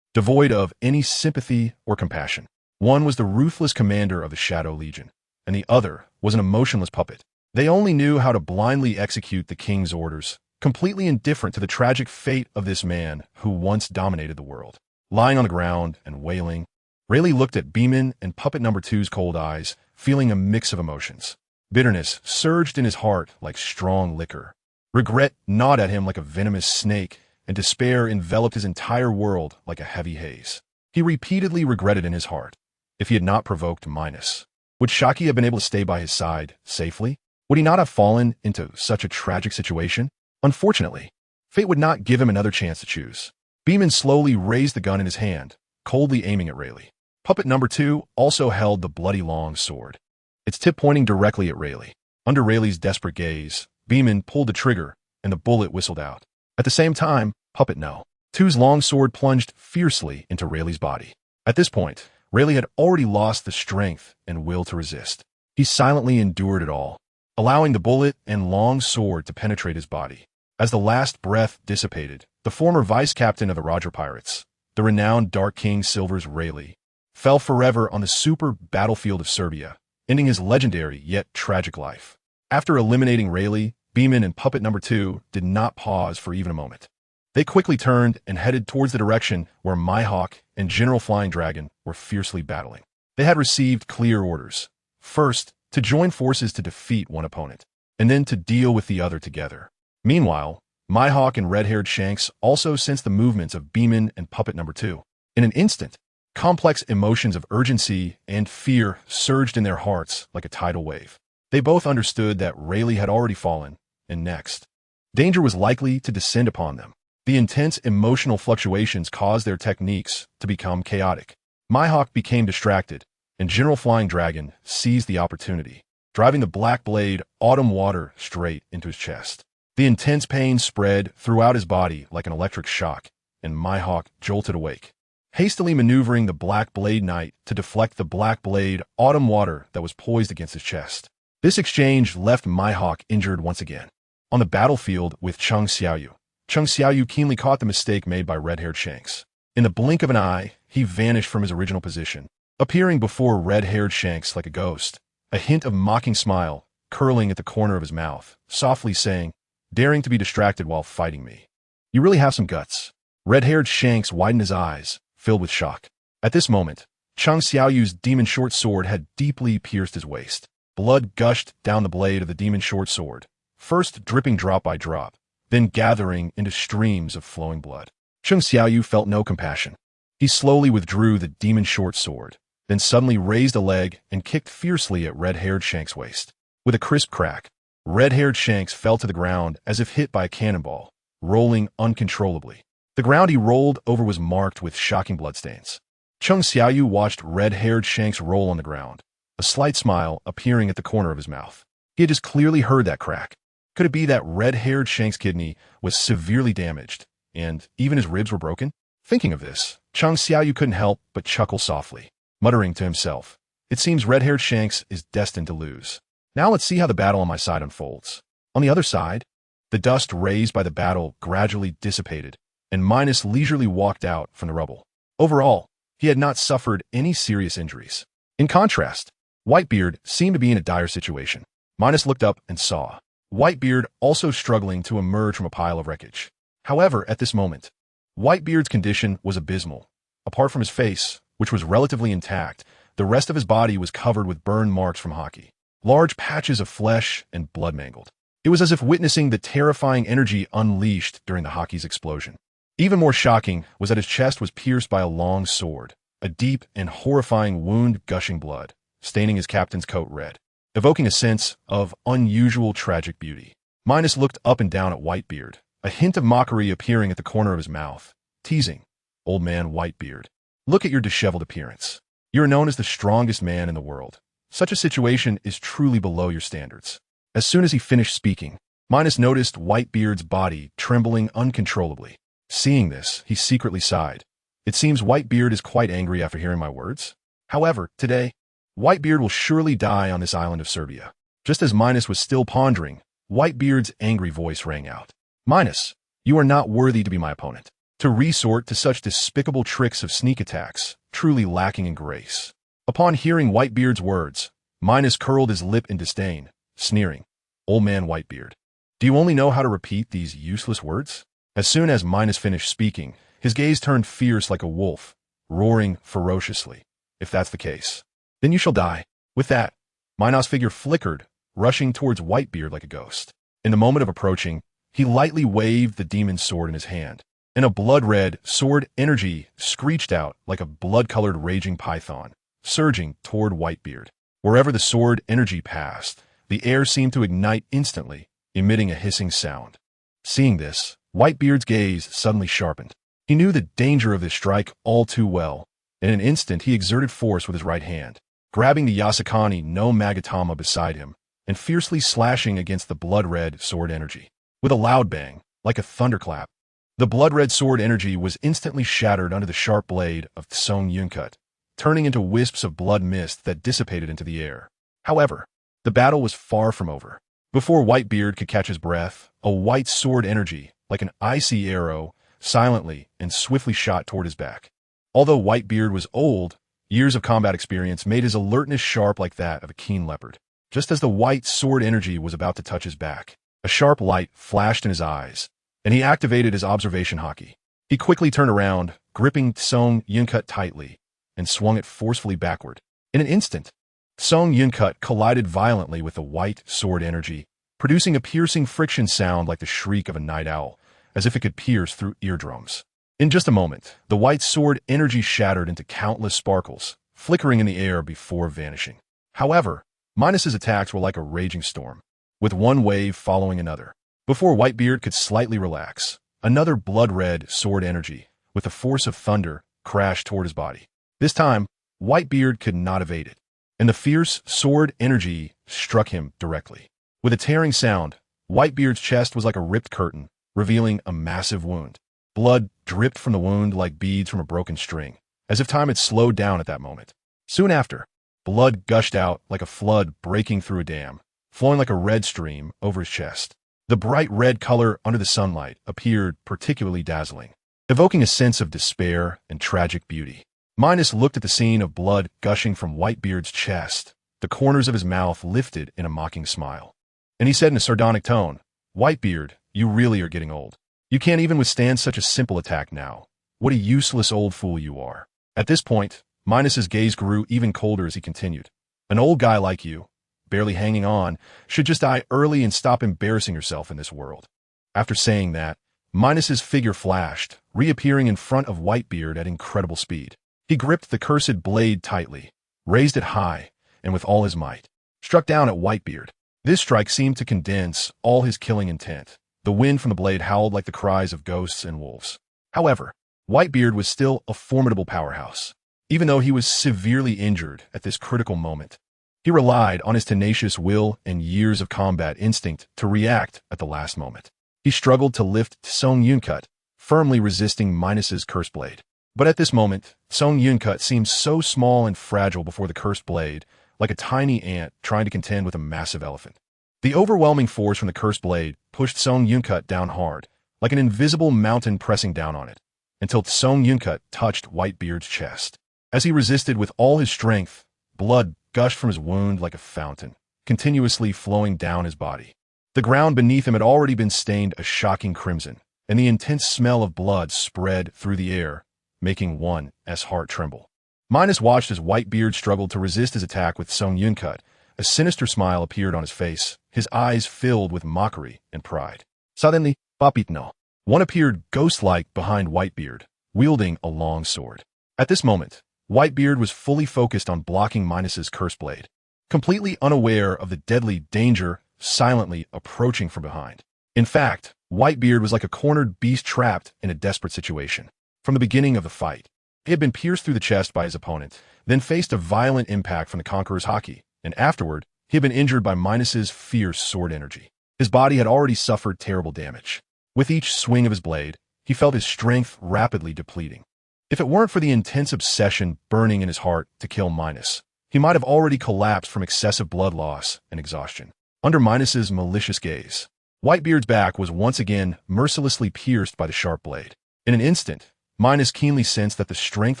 devoid of any sympathy or compassion. One was the ruthless commander of the Shadow Legion, and the other was an emotionless puppet. They only knew how to blindly execute the king's orders, completely indifferent to the tragic fate of this man who once dominated the world. Lying on the ground and wailing, Rayleigh looked at Beeman and Puppet Number 2's cold eyes, feeling a mix of emotions. Bitterness surged in his heart like strong liquor. Regret gnawed at him like a venomous snake, and despair enveloped his entire world like a heavy haze. He repeatedly regretted in his heart, if he had not provoked Minos, would Shaki have been able to stay by his side safely? Would he not have fallen into such a tragic situation? Unfortunately, fate would not give him another chance to choose. Beeman slowly raised the gun in his hand, coldly aiming at Rayleigh. Puppet Number 2 also held the bloody long sword, its tip pointing directly at Rayleigh. Under Rayleigh's desperate gaze, Beeman pulled the trigger, and the bullet whistled out. At the same time, Puppet No. 2's long sword plunged fiercely into Rayleigh's body. At this point, Rayleigh had already lost the strength and will to resist. He silently endured it all, allowing the bullet and long sword to penetrate his body. As the last breath dissipated, the former vice-captain of the Roger Pirates, the renowned Dark King Silver's Rayleigh, fell forever on the super battlefield of Serbia, ending his legendary yet tragic life. After eliminating Rayleigh, Beeman and Puppet Number 2 did not pause for even a moment. They quickly turned and headed towards the direction where Mihawk and General Flying Dragon were fiercely battling. They had received clear orders. First, to join forces to defeat one opponent, and then to deal with the other together. Meanwhile, Mihawk and Red-Haired Shanks also sensed the movements of Beeman and Puppet Number 2. In an instant, complex emotions of urgency and fear surged in their hearts like a tidal wave. They both understood that Rayleigh had already fallen, and next, danger was likely to descend upon them. The intense emotional fluctuations caused their techniques to become chaotic. Mihawk became distracted, and General Flying Dragon seized the opportunity, driving the black blade Autumn Water straight into his chest. The intense pain spread throughout his body like an electric shock, and Mihawk jolted awake, hastily maneuvering the Black Blade Knight to deflect the Black Blade Autumn Water that was poised against his chest. This exchange left Mihawk injured once again. On the battlefield with Chung Xiaoyu, Chung Xiaoyu keenly caught the mistake made by Red-Haired Shanks. In the blink of an eye, he vanished from his original position, appearing before Red-Haired Shanks like a ghost, a hint of mocking smile curling at the corner of his mouth, softly saying, "Daring to be distracted while fighting me. You really have some guts." Red-Haired Shanks widened his eyes, filled with shock. At this moment, Chung Xiaoyu's demon short sword had deeply pierced his waist. Blood gushed down the blade of the demon short sword, first dripping drop by drop, then gathering into streams of flowing blood. Chung Xiaoyu felt no compassion. He slowly withdrew the demon short sword, then suddenly raised a leg and kicked fiercely at red-haired Shank's waist. With a crisp crack, red-haired Shanks fell to the ground as if hit by a cannonball, rolling uncontrollably. The ground he rolled over was marked with shocking bloodstains. Chung Xiaoyu watched red-haired Shanks roll on the ground, a slight smile appearing at the corner of his mouth. He had just clearly heard that crack. Could it be that red-haired Shank's kidney was severely damaged, and even his ribs were broken? Thinking of this, Chung Xiaoyu couldn't help but chuckle softly, muttering to himself, "It seems red-haired Shanks is destined to lose. Now let's see how the battle on my side unfolds." On the other side, the dust raised by the battle gradually dissipated, and Minos leisurely walked out from the rubble. Overall, he had not suffered any serious injuries. In contrast, Whitebeard seemed to be in a dire situation. Minos looked up and saw Whitebeard also struggling to emerge from a pile of wreckage. However, at this moment, Whitebeard's condition was abysmal. Apart from his face, which was relatively intact, the rest of his body was covered with burn marks from hockey. Large patches of flesh and blood mangled. It was as if witnessing the terrifying energy unleashed during the hockey's explosion. Even more shocking was that his chest was pierced by a long sword, a deep and horrifying wound gushing blood, staining his captain's coat red, evoking a sense of unusual tragic beauty. Minos looked up and down at Whitebeard, a hint of mockery appearing at the corner of his mouth, teasing, "Old man Whitebeard, look at your disheveled appearance. You are known as the strongest man in the world. Such a situation is truly below your standards." As soon as he finished speaking, Minos noticed Whitebeard's body trembling uncontrollably. Seeing this, he secretly sighed. It seems Whitebeard is quite angry after hearing my words. However, today, Whitebeard will surely die on this island of Serbia. Just as Minos was still pondering, Whitebeard's angry voice rang out. "Minos, you are not worthy to be my opponent. To resort to such despicable tricks of sneak attacks, truly lacking in grace." Upon hearing Whitebeard's words, Minos curled his lip in disdain, sneering, "Old man Whitebeard, do you only know how to repeat these useless words?" As soon as Minos finished speaking, his gaze turned fierce like a wolf, roaring ferociously. "If that's the case, then you shall die." With that, Minos' figure flickered, rushing towards Whitebeard like a ghost. In the moment of approaching, he lightly waved the demon's sword in his hand, and a blood-red sword energy screeched out like a blood-colored raging python, surging toward Whitebeard. Wherever the sword energy passed, the air seemed to ignite instantly, emitting a hissing sound. Seeing this, Whitebeard's gaze suddenly sharpened. He knew the danger of this strike all too well. In an instant, he exerted force with his right hand, grabbing the Yasukani no Magatama beside him, and fiercely slashing against the blood-red sword energy. With a loud bang, like a thunderclap, the blood-red sword energy was instantly shattered under the sharp blade of Tsong Yuncut, turning into wisps of blood mist that dissipated into the air. However, the battle was far from over. Before Whitebeard could catch his breath, a white sword energy, like an icy arrow, silently and swiftly shot toward his back. Although Whitebeard was old, years of combat experience made his alertness sharp like that of a keen leopard. Just as the white sword energy was about to touch his back, a sharp light flashed in his eyes, and he activated his observation hockey. He quickly turned around, gripping Tsong Yuncut tightly, and swung it forcefully backward. In an instant, Tsong Yuncut collided violently with the white sword energy, producing a piercing friction sound like the shriek of a night owl, as if it could pierce through eardrums. In just a moment, the white sword energy shattered into countless sparkles, flickering in the air before vanishing. However, Minos' attacks were like a raging storm, with one wave following another. Before Whitebeard could slightly relax, another blood-red sword energy, with the force of thunder, crashed toward his body. This time, Whitebeard could not evade it, and the fierce sword energy struck him directly. With a tearing sound, Whitebeard's chest was like a ripped curtain, revealing a massive wound. Blood dripped from the wound like beads from a broken string, as if time had slowed down at that moment. Soon after, blood gushed out like a flood breaking through a dam, flowing like a red stream over his chest. The bright red color under the sunlight appeared particularly dazzling, evoking a sense of despair and tragic beauty. Minos looked at the scene of blood gushing from Whitebeard's chest. The corners of his mouth lifted in a mocking smile, and he said in a sardonic tone, "Whitebeard, you really are getting old. You can't even withstand such a simple attack now. What a useless old fool you are." At this point, Minos' gaze grew even colder as he continued. "An old guy like you, barely hanging on, should just die early and stop embarrassing yourself in this world. After saying that, Minos's figure flashed, reappearing in front of Whitebeard at incredible speed. He gripped the cursed blade tightly, raised it high, and with all his might, struck down at Whitebeard. This strike seemed to condense all his killing intent. The wind from the blade howled like the cries of ghosts and wolves. However, Whitebeard was still a formidable powerhouse. Even though he was severely injured at this critical moment, he relied on his tenacious will and years of combat instinct to react at the last moment. He struggled to lift Song Yunkut, firmly resisting Minos's cursed blade. But at this moment, Song Yunkut seemed so small and fragile before the cursed blade, like a tiny ant trying to contend with a massive elephant. The overwhelming force from the cursed blade pushed Song Yunkut down hard, like an invisible mountain pressing down on it, until Song Yunkut touched Whitebeard's chest. As he resisted with all his strength, blood gushed from his wound like a fountain, continuously flowing down his body. The ground beneath him had already been stained a shocking crimson, and the intense smell of blood spread through the air, making one's heart tremble. Minos watched as Whitebeard struggled to resist his attack with Song Yunkut. A sinister smile appeared on his face, his eyes filled with mockery and pride. Suddenly, Papitno. One appeared ghost-like behind Whitebeard, wielding a long sword. At this moment, Whitebeard was fully focused on blocking Minos's cursed blade, completely unaware of the deadly danger silently approaching from behind. In fact, Whitebeard was like a cornered beast trapped in a desperate situation. From the beginning of the fight, he had been pierced through the chest by his opponent, then faced a violent impact from the Conqueror's haki, and afterward, he had been injured by Minos's fierce sword energy. His body had already suffered terrible damage. With each swing of his blade, he felt his strength rapidly depleting. If it weren't for the intense obsession burning in his heart to kill Minos, he might have already collapsed from excessive blood loss and exhaustion. Under Minos's malicious gaze, Whitebeard's back was once again mercilessly pierced by the sharp blade. In an instant, Minos keenly sensed that the strength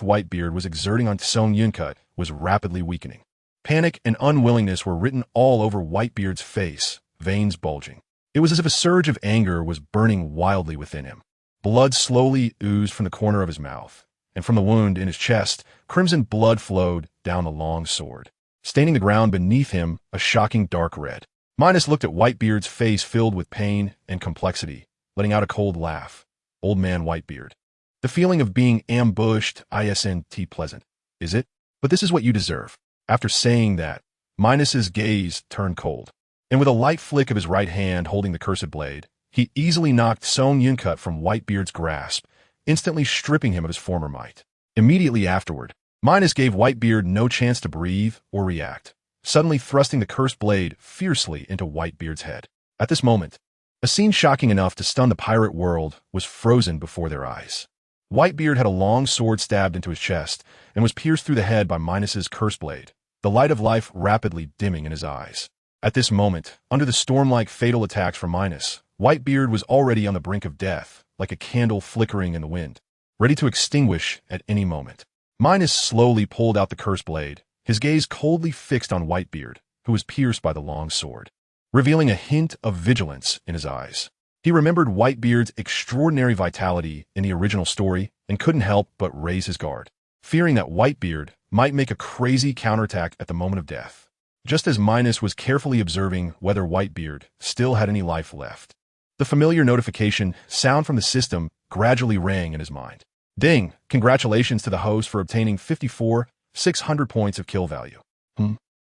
Whitebeard was exerting on Song Yunkut was rapidly weakening. Panic and unwillingness were written all over Whitebeard's face, veins bulging. It was as if a surge of anger was burning wildly within him. Blood slowly oozed from the corner of his mouth, and from the wound in his chest, crimson blood flowed down the long sword, staining the ground beneath him a shocking dark red. Minos looked at Whitebeard's face filled with pain and complexity, letting out a cold laugh. Old man Whitebeard. The feeling of being ambushed isn't pleasant, is it? But this is what you deserve. After saying that, Minos's gaze turned cold, and with a light flick of his right hand holding the cursed blade, he easily knocked Song Yunkut from Whitebeard's grasp, instantly stripping him of his former might. Immediately afterward, Minos gave Whitebeard no chance to breathe or react, suddenly thrusting the cursed blade fiercely into Whitebeard's head. At this moment, a scene shocking enough to stun the pirate world was frozen before their eyes. Whitebeard had a long sword stabbed into his chest and was pierced through the head by Minos's cursed blade, the light of life rapidly dimming in his eyes. At this moment, under the storm-like fatal attacks from Minos, Whitebeard was already on the brink of death, like a candle flickering in the wind, ready to extinguish at any moment. Minos slowly pulled out the cursed blade, his gaze coldly fixed on Whitebeard, who was pierced by the long sword, revealing a hint of vigilance in his eyes. He remembered Whitebeard's extraordinary vitality in the original story and couldn't help but raise his guard, fearing that Whitebeard might make a crazy counterattack at the moment of death, just as Minos was carefully observing whether Whitebeard still had any life left. The familiar notification sound from the system gradually rang in his mind. Ding! Congratulations to the host for obtaining 54,600 points of kill value.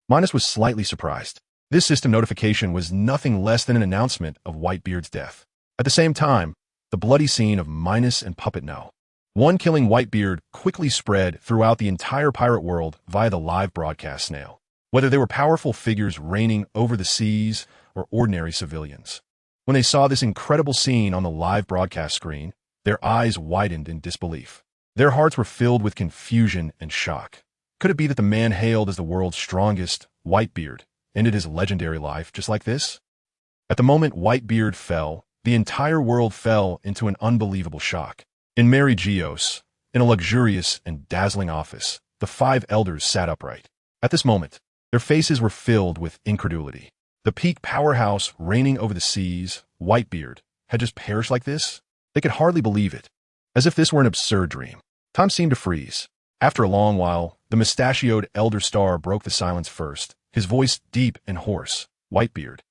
Minos was slightly surprised. This system notification was nothing less than an announcement of Whitebeard's death. At the same time, the bloody scene of Minos and Puppetno, one killing Whitebeard, quickly spread throughout the entire pirate world via the live broadcast snail, whether they were powerful figures reigning over the seas or ordinary civilians. When they saw this incredible scene on the live broadcast screen, their eyes widened in disbelief. Their hearts were filled with confusion and shock. Could it be that the man hailed as the world's strongest, Whitebeard, ended his legendary life just like this? At the moment Whitebeard fell, the entire world fell into an unbelievable shock. In Mary Geos, in a luxurious and dazzling office, the 5 elders sat upright. At this moment, their faces were filled with incredulity. The peak powerhouse reigning over the seas, Whitebeard, had just perished like this? They could hardly believe it, as if this were an absurd dream. Time seemed to freeze. After a long while, the mustachioed elder star broke the silence first, his voice deep and hoarse. "Whitebeard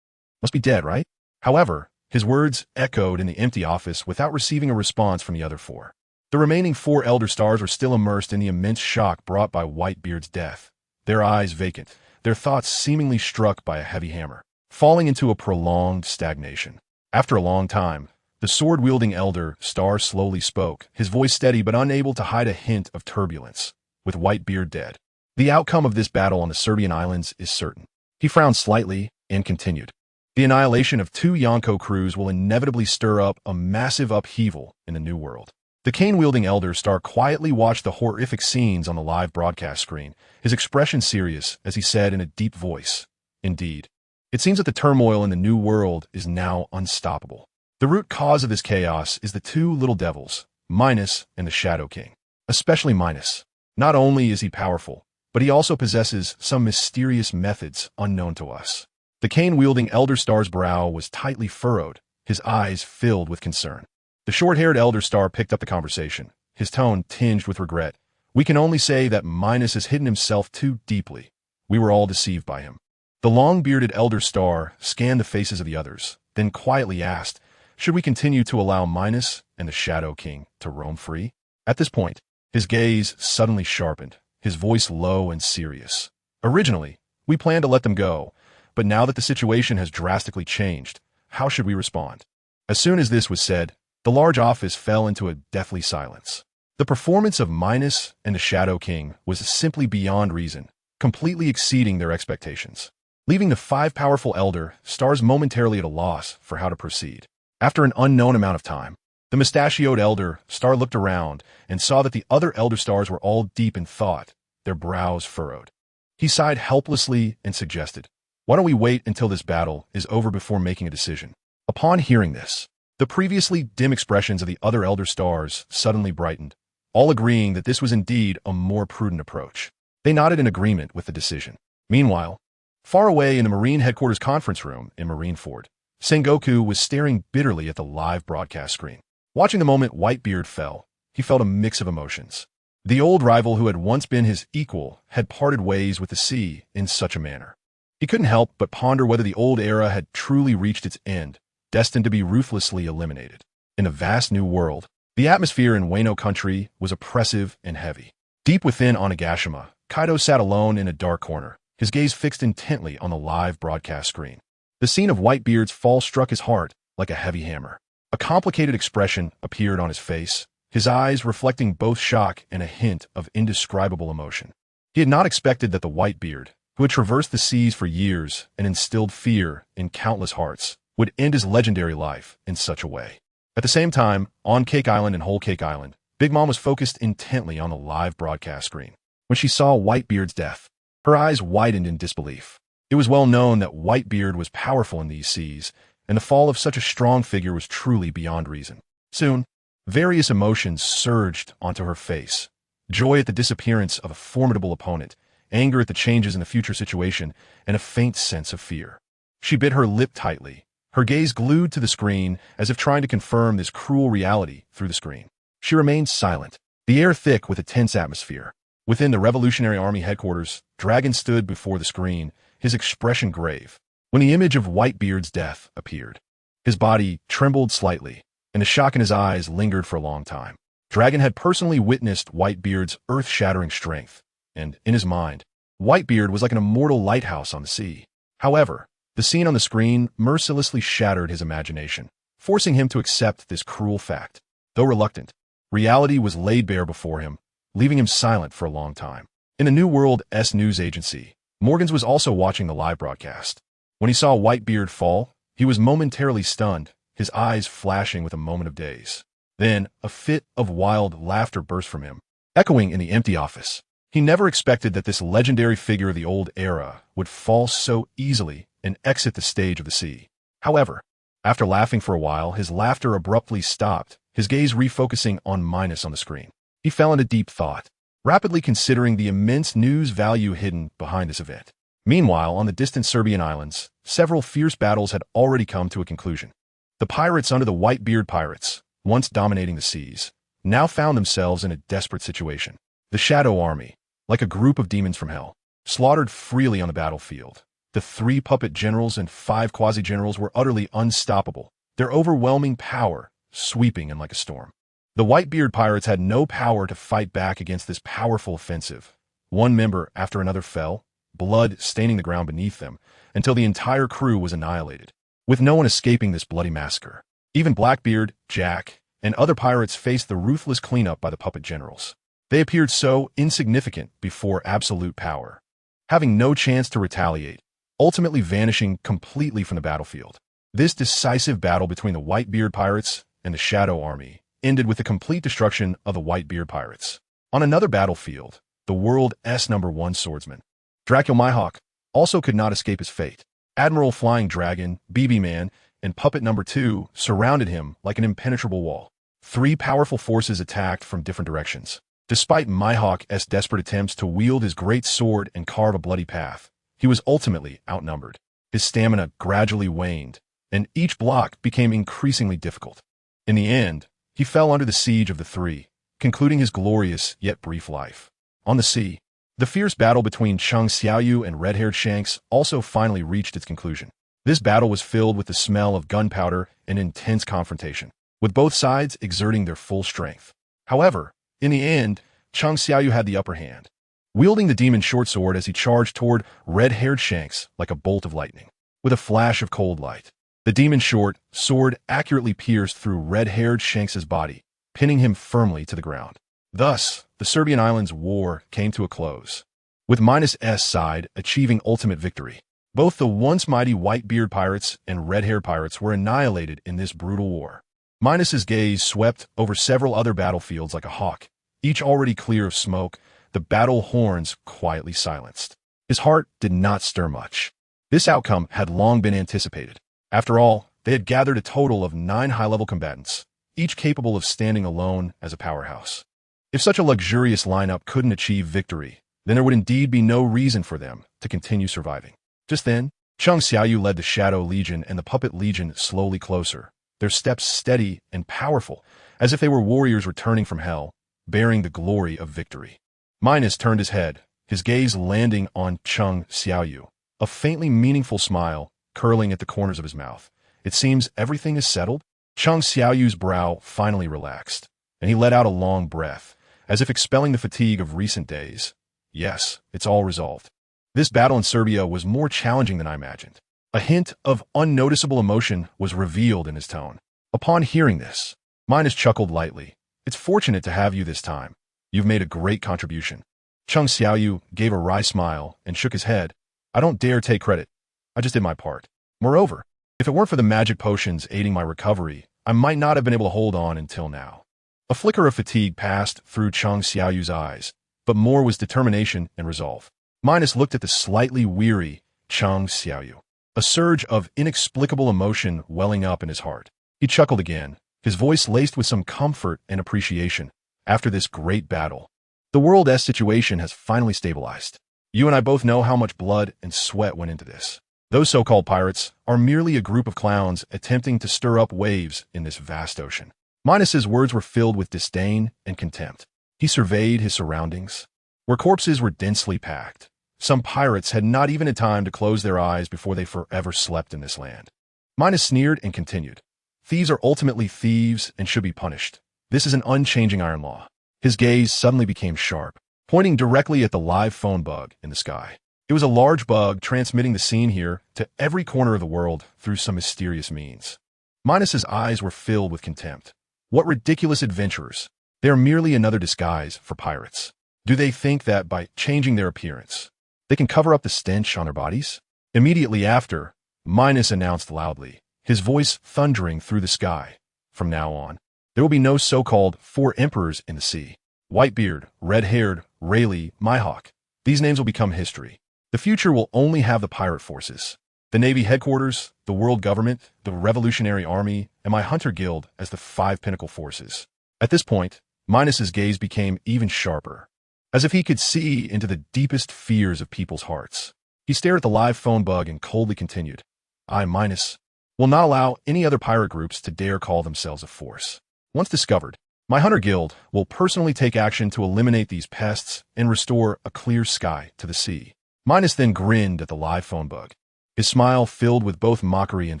must be dead, right?" However, his words echoed in the empty office without receiving a response from the other four. The remaining four Elder Stars were still immersed in the immense shock brought by Whitebeard's death, their eyes vacant, their thoughts seemingly struck by a heavy hammer, falling into a prolonged stagnation. After a long time, the sword-wielding Elder Star slowly spoke, his voice steady but unable to hide a hint of turbulence. "With Whitebeard dead, the outcome of this battle on the Serbian islands is certain." He frowned slightly and continued. "The annihilation of 2 Yonko crews will inevitably stir up a massive upheaval in the New World." The cane-wielding Elder Star quietly watched the horrific scenes on the live broadcast screen, his expression serious as he said in a deep voice, "Indeed, it seems that the turmoil in the New World is now unstoppable. The root cause of this chaos is the 2 little devils, Minos and the Shadow King. Especially Minos. Not only is he powerful, but he also possesses some mysterious methods unknown to us." The cane-wielding Elder Star's brow was tightly furrowed, his eyes filled with concern. The short-haired Elder Star picked up the conversation, his tone tinged with regret. "We can only say that Minos has hidden himself too deeply. We were all deceived by him." The long-bearded Elder Star scanned the faces of the others, then quietly asked, "Should we continue to allow Minos and the Shadow King to roam free?" At this point, his gaze suddenly sharpened, his voice low and serious. "Originally, we planned to let them go, but now that the situation has drastically changed, how should we respond?" As soon as this was said, the large office fell into a deathly silence. The performance of Minos and the Shadow King was simply beyond reason, completely exceeding their expectations, leaving the 5 powerful Elder Stars momentarily at a loss for how to proceed. After an unknown amount of time, the mustachioed Elder Star looked around and saw that the other Elder Stars were all deep in thought, their brows furrowed. He sighed helplessly and suggested, "Why don't we wait until this battle is over before making a decision?" Upon hearing this, the previously dim expressions of the other Elder Stars suddenly brightened, all agreeing that this was indeed a more prudent approach. They nodded in agreement with the decision. Meanwhile, far away in the Marine Headquarters conference room in Marineford, Sengoku was staring bitterly at the live broadcast screen. Watching the moment Whitebeard fell, he felt a mix of emotions. The old rival who had once been his equal had parted ways with the sea in such a manner. He couldn't help but ponder whether the old era had truly reached its end, destined to be ruthlessly eliminated. In a vast new world, the atmosphere in Wano country was oppressive and heavy. Deep within Onigashima, Kaido sat alone in a dark corner, his gaze fixed intently on the live broadcast screen. The scene of Whitebeard's fall struck his heart like a heavy hammer. A complicated expression appeared on his face, his eyes reflecting both shock and a hint of indescribable emotion. He had not expected that the Whitebeard, who had traversed the seas for years and instilled fear in countless hearts, would end his legendary life in such a way. At the same time, on Cake Island and Whole Cake Island, Big Mom was focused intently on the live broadcast screen. When she saw Whitebeard's death, her eyes widened in disbelief. It was well known that Whitebeard was powerful in these seas, and the fall of such a strong figure was truly beyond reason. Soon, various emotions surged onto her face. Joy at the disappearance of a formidable opponent, anger at the changes in the future situation, and a faint sense of fear. She bit her lip tightly, her gaze glued to the screen as if trying to confirm this cruel reality through the screen. She remained silent, the air thick with a tense atmosphere. Within the Revolutionary Army headquarters, Dragon stood before the screen, his expression grave. When the image of Whitebeard's death appeared, his body trembled slightly, and the shock in his eyes lingered for a long time. Dragon had personally witnessed Whitebeard's earth-shattering strength, and, in his mind, Whitebeard was like an immortal lighthouse on the sea. However, the scene on the screen mercilessly shattered his imagination, forcing him to accept this cruel fact. Though reluctant, reality was laid bare before him, leaving him silent for a long time. In the New World S news agency, Morgans was also watching the live broadcast. When he saw Whitebeard fall, he was momentarily stunned, his eyes flashing with a moment of daze. Then, a fit of wild laughter burst from him, echoing in the empty office. He never expected that this legendary figure of the old era would fall so easily and exit the stage of the sea. However, after laughing for a while, his laughter abruptly stopped, his gaze refocusing on Minos on the screen. He fell into deep thought, rapidly considering the immense news value hidden behind this event. Meanwhile, on the distant Serbian islands, several fierce battles had already come to a conclusion. The pirates under the Whitebeard pirates, once dominating the seas, now found themselves in a desperate situation. The Shadow Army, like a group of demons from hell, slaughtered freely on the battlefield. The 3 puppet generals and 5 quasi-generals were utterly unstoppable, their overwhelming power sweeping in like a storm. The Whitebeard pirates had no power to fight back against this powerful offensive. One member after another fell, blood staining the ground beneath them, until the entire crew was annihilated, with no one escaping this bloody massacre. Even Blackbeard, Jack, and other pirates faced the ruthless cleanup by the puppet generals. They appeared so insignificant before absolute power, having no chance to retaliate, ultimately vanishing completely from the battlefield. This decisive battle between the Whitebeard pirates and the Shadow Army ended with the complete destruction of the Whitebeard pirates. On another battlefield, the world's #1 swordsman, Dracula Mihawk, also could not escape his fate. Admiral Flying Dragon, BB Man, and Puppet #2 surrounded him like an impenetrable wall. 3 powerful forces attacked from different directions. Despite Mihawk's desperate attempts to wield his great sword and carve a bloody path, he was ultimately outnumbered. His stamina gradually waned, and each block became increasingly difficult. In the end, he fell under the siege of the 3, concluding his glorious yet brief life. On the sea, the fierce battle between Chung Xiaoyu and red-haired Shanks also finally reached its conclusion. This battle was filled with the smell of gunpowder and intense confrontation, with both sides exerting their full strength. However, in the end, Chung Xiaoyu had the upper hand, wielding the demon short sword as he charged toward red-haired Shanks like a bolt of lightning. With a flash of cold light, the demon short sword accurately pierced through red-haired Shanks's body, pinning him firmly to the ground. Thus, the Serbian Islands war came to a close, with Minos' side achieving ultimate victory. Both the once mighty Whitebeard pirates and red-haired pirates were annihilated in this brutal war. Minos' gaze swept over several other battlefields like a hawk, each already clear of smoke, the battle horns quietly silenced. His heart did not stir much. This outcome had long been anticipated. After all, they had gathered a total of 9 high-level combatants, each capable of standing alone as a powerhouse. If such a luxurious lineup couldn't achieve victory, then there would indeed be no reason for them to continue surviving. Just then, Chung Xiaoyu led the Shadow Legion and the Puppet Legion slowly closer, their steps steady and powerful, as if they were warriors returning from hell, bearing the glory of victory. Minos turned his head, his gaze landing on Chung Xiaoyu, a faintly meaningful smile curling at the corners of his mouth. It seems everything is settled? Chung Xiaoyu's brow finally relaxed, and he let out a long breath, as if expelling the fatigue of recent days. Yes, it's all resolved. This battle in Serbia was more challenging than I imagined. A hint of unnoticeable emotion was revealed in his tone. Upon hearing this, Minos chuckled lightly. It's fortunate to have you this time. You've made a great contribution. Chung Xiaoyu gave a wry smile and shook his head. I don't dare take credit. I just did my part. Moreover, if it weren't for the magic potions aiding my recovery, I might not have been able to hold on until now. A flicker of fatigue passed through Chung Xiaoyu's eyes, but more was determination and resolve. Minos looked at the slightly weary Chung Xiaoyu, a surge of inexplicable emotion welling up in his heart. He chuckled again, his voice laced with some comfort and appreciation. After this great battle, the world's situation has finally stabilized. You and I both know how much blood and sweat went into this. Those so-called pirates are merely a group of clowns attempting to stir up waves in this vast ocean. Minos' words were filled with disdain and contempt. He surveyed his surroundings, where corpses were densely packed. Some pirates had not even had time to close their eyes before they forever slept in this land. Minos sneered and continued. Thieves are ultimately thieves and should be punished. This is an unchanging iron law. His gaze suddenly became sharp, pointing directly at the live phone bug in the sky. It was a large bug transmitting the scene here to every corner of the world through some mysterious means. Minos' eyes were filled with contempt. What ridiculous adventurers! They are merely another disguise for pirates. Do they think that by changing their appearance, they can cover up the stench on their bodies? Immediately after, Minos announced loudly, his voice thundering through the sky. From now on, there will be no so-called 4 emperors in the sea. Whitebeard, red-haired, Rayleigh, Mihawk. These names will become history. The future will only have the pirate forces, the Navy headquarters, the world government, the Revolutionary Army, and my hunter guild as the 5 pinnacle forces. At this point, Minos' gaze became even sharper, as if he could see into the deepest fears of people's hearts. He stared at the live phone bug and coldly continued, I, Minos, will not allow any other pirate groups to dare call themselves a force. Once discovered, my hunter guild will personally take action to eliminate these pests and restore a clear sky to the sea. Minos then grinned at the live phone bug. His smile filled with both mockery and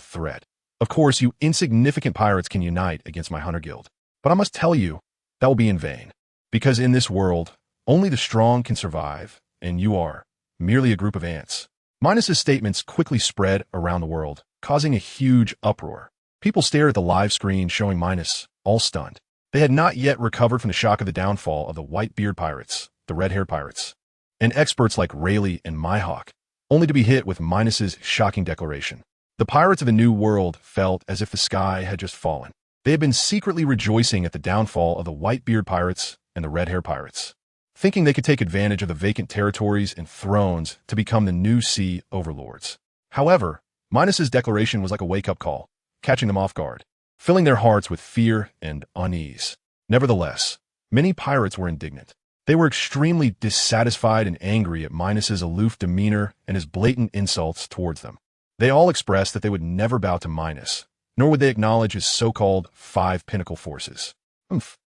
threat. Of course, you insignificant pirates can unite against my hunter guild. But I must tell you, that will be in vain. Because in this world, only the strong can survive, and you are merely a group of ants. Minos's statements quickly spread around the world, causing a huge uproar. People stared at the live screen showing Minos, all stunned. They had not yet recovered from the shock of the downfall of the white-beard pirates, the red-haired pirates, and experts like Rayleigh and Mihawk, only to be hit with Minos's shocking declaration. The pirates of the New World felt as if the sky had just fallen. They had been secretly rejoicing at the downfall of the white-beard pirates and the red-hair pirates, thinking they could take advantage of the vacant territories and thrones to become the new sea overlords. However, Minos's declaration was like a wake-up call, catching them off guard, filling their hearts with fear and unease. Nevertheless, many pirates were indignant. They were extremely dissatisfied and angry at Minos's aloof demeanor and his blatant insults towards them. They all expressed that they would never bow to Minos, nor would they acknowledge his so-called 5 pinnacle forces.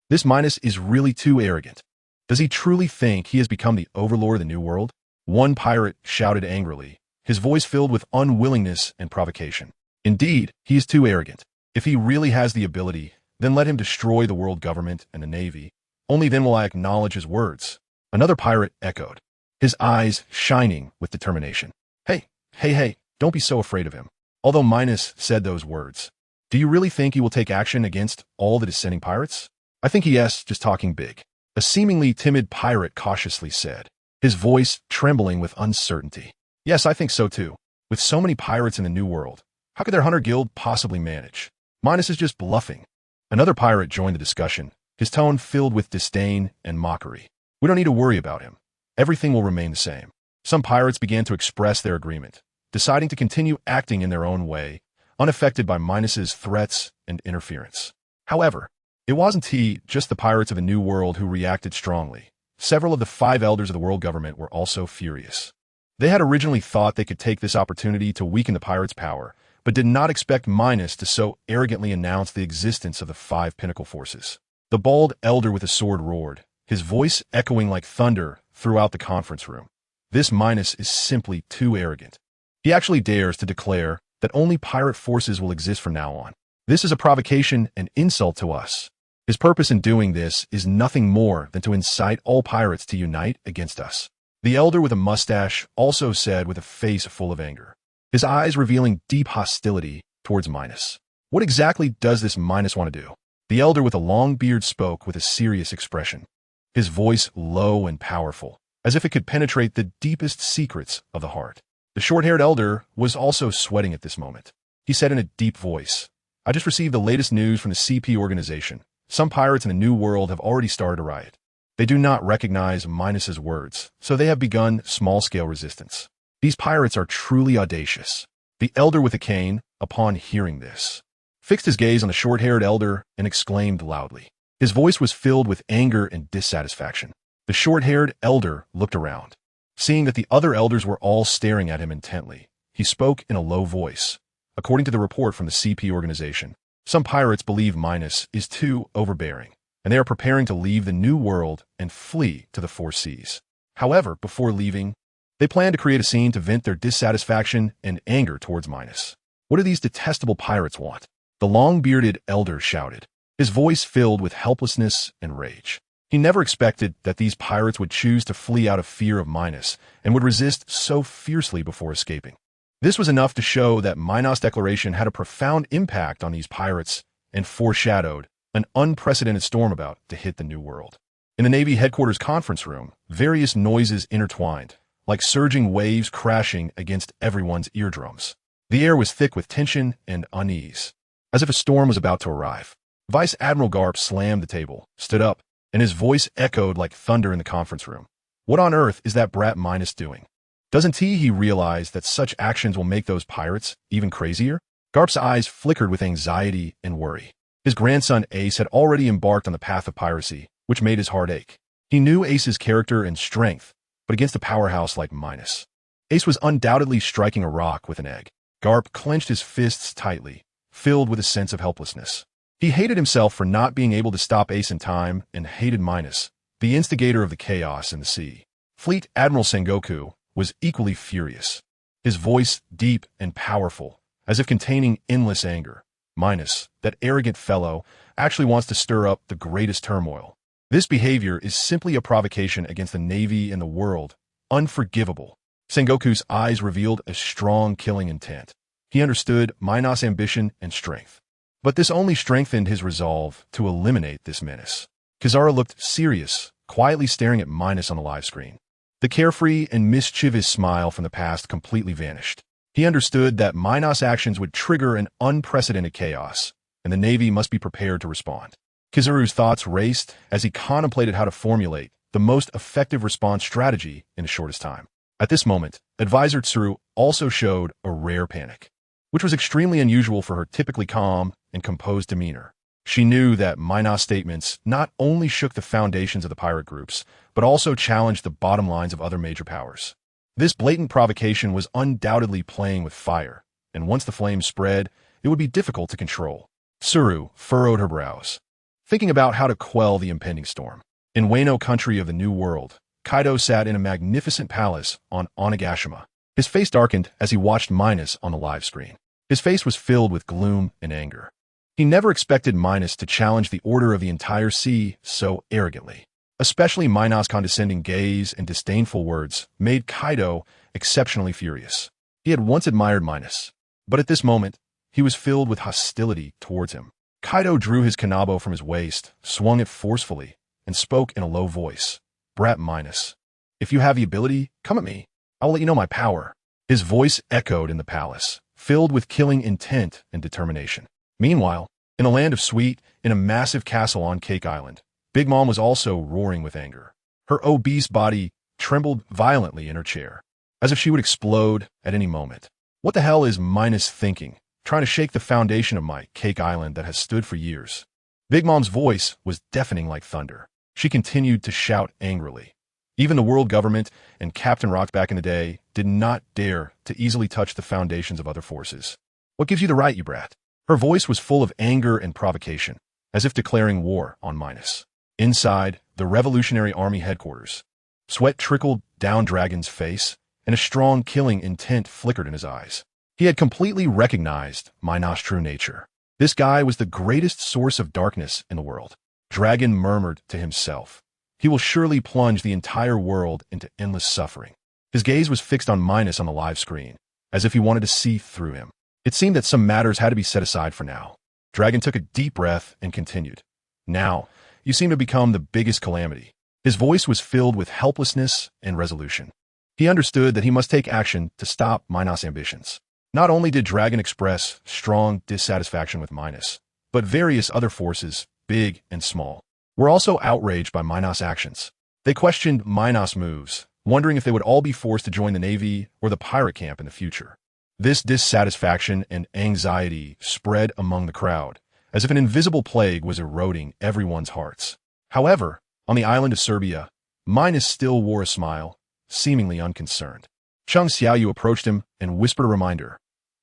This Minos is really too arrogant. Does he truly think he has become the overlord of the New World? One pirate shouted angrily, his voice filled with unwillingness and provocation. Indeed, he is too arrogant. If he really has the ability, then let him destroy the world government and the navy. Only then will I acknowledge his words. Another pirate echoed, his eyes shining with determination. Hey, don't be so afraid of him. Although Minos said those words, do you really think he will take action against all the descending pirates? I think he is just talking big. A seemingly timid pirate cautiously said, his voice trembling with uncertainty. Yes, I think so too. With so many pirates in the New World, how could their hunter guild possibly manage? Minos is just bluffing. Another pirate joined the discussion, his tone filled with disdain and mockery. We don't need to worry about him. Everything will remain the same. Some pirates began to express their agreement, deciding to continue acting in their own way, unaffected by Minos's threats and interference. However, it wasn't just the pirates of the New World who reacted strongly. Several of the 5 elders of the world government were also furious. They had originally thought they could take this opportunity to weaken the pirates' power, but did not expect Minos to so arrogantly announce the existence of the 5 pinnacle forces. The bald elder with a sword roared, his voice echoing like thunder throughout the conference room. This Minos is simply too arrogant. He actually dares to declare that only pirate forces will exist from now on. This is a provocation and insult to us. His purpose in doing this is nothing more than to incite all pirates to unite against us. The elder with a mustache also said with a face full of anger, his eyes revealing deep hostility towards Minos. What exactly does this Minos want to do? The elder with a long beard spoke with a serious expression, his voice low and powerful, as if it could penetrate the deepest secrets of the heart. The short-haired elder was also sweating at this moment. He said in a deep voice, I just received the latest news from the CP organization. Some pirates in the New World have already started a riot. They do not recognize Minos's words, so they have begun small-scale resistance. These pirates are truly audacious. The elder with a cane, upon hearing this, fixed his gaze on the short-haired elder and exclaimed loudly. His voice was filled with anger and dissatisfaction. The short-haired elder looked around. Seeing that the other elders were all staring at him intently, he spoke in a low voice. According to the report from the CP organization, some pirates believe Minos is too overbearing, and they are preparing to leave the New World and flee to the 4 seas. However, before leaving, they plan to create a scene to vent their dissatisfaction and anger towards Minos. What do these detestable pirates want? The long-bearded elder shouted, his voice filled with helplessness and rage. He never expected that these pirates would choose to flee out of fear of Minos and would resist so fiercely before escaping. This was enough to show that Minos' declaration had a profound impact on these pirates and foreshadowed an unprecedented storm about to hit the New World. In the Navy headquarters conference room, various noises intertwined, like surging waves crashing against everyone's eardrums. The air was thick with tension and unease, as if a storm was about to arrive. Vice Admiral Garp slammed the table, stood up, and his voice echoed like thunder in the conference room. What on earth is that brat Minos doing? Doesn't he realize that such actions will make those pirates even crazier? Garp's eyes flickered with anxiety and worry. His grandson Ace had already embarked on the path of piracy, which made his heart ache. He knew Ace's character and strength, but against a powerhouse like Minos, Ace was undoubtedly striking a rock with an egg. Garp clenched his fists tightly, filled with a sense of helplessness. He hated himself for not being able to stop Ace in time and hated Minos, the instigator of the chaos in the sea. Fleet Admiral Sengoku, was equally furious. His voice deep and powerful, as if containing endless anger. Minos, that arrogant fellow, actually wants to stir up the greatest turmoil. This behavior is simply a provocation against the Navy and the world. Unforgivable. Sengoku's eyes revealed a strong killing intent. He understood Minos' ambition and strength. But this only strengthened his resolve to eliminate this menace. Kizaru looked serious, quietly staring at Minos on the live screen. The carefree and mischievous smile from the past completely vanished. He understood that Minos' actions would trigger an unprecedented chaos, and the Navy must be prepared to respond. Kizaru's thoughts raced as he contemplated how to formulate the most effective response strategy in the shortest time. At this moment, Advisor Tsuru also showed a rare panic, which was extremely unusual for her typically calm and composed demeanor. She knew that Minos' statements not only shook the foundations of the pirate groups, but also challenged the bottom lines of other major powers. This blatant provocation was undoubtedly playing with fire, and once the flames spread, it would be difficult to control. Tsuru furrowed her brows, thinking about how to quell the impending storm. In Wano country of the New World, Kaido sat in a magnificent palace on Onigashima. His face darkened as he watched Minos on the live screen. His face was filled with gloom and anger. He never expected Minos to challenge the order of the entire sea so arrogantly. Especially Minos' condescending gaze and disdainful words made Kaido exceptionally furious. He had once admired Minos, but at this moment, he was filled with hostility towards him. Kaido drew his kanabo from his waist, swung it forcefully, and spoke in a low voice. "Brat Minos, if you have the ability, come at me. I will let you know my power." His voice echoed in the palace, filled with killing intent and determination. Meanwhile, in the land of Sweet, in a massive castle on Cake Island, Big Mom was also roaring with anger. Her obese body trembled violently in her chair, as if she would explode at any moment. What the hell is Minos thinking, trying to shake the foundation of my Cake Island that has stood for years? Big Mom's voice was deafening like thunder. She continued to shout angrily. Even the world government and Captain Rock back in the day did not dare to easily touch the foundations of other forces. What gives you the right, you brat? Her voice was full of anger and provocation, as if declaring war on Minos. Inside the Revolutionary Army headquarters, sweat trickled down Dragon's face, and a strong killing intent flickered in his eyes. He had completely recognized Minos' true nature. This guy was the greatest source of darkness in the world. Dragon murmured to himself. He will surely plunge the entire world into endless suffering. His gaze was fixed on Minos on the live screen, as if he wanted to see through him. It seemed that some matters had to be set aside for now. Dragon took a deep breath and continued. "Now, you seem to become the biggest calamity." His voice was filled with helplessness and resolution. He understood that he must take action to stop Minos' ambitions. Not only did Dragon express strong dissatisfaction with Minos, but various other forces, big and small, were also outraged by Minos' actions. They questioned Minos' moves, wondering if they would all be forced to join the Navy or the pirate camp in the future. This dissatisfaction and anxiety spread among the crowd, as if an invisible plague was eroding everyone's hearts. However, on the island of Serbia, Minos still wore a smile, seemingly unconcerned. Chung Xiaoyu approached him and whispered a reminder.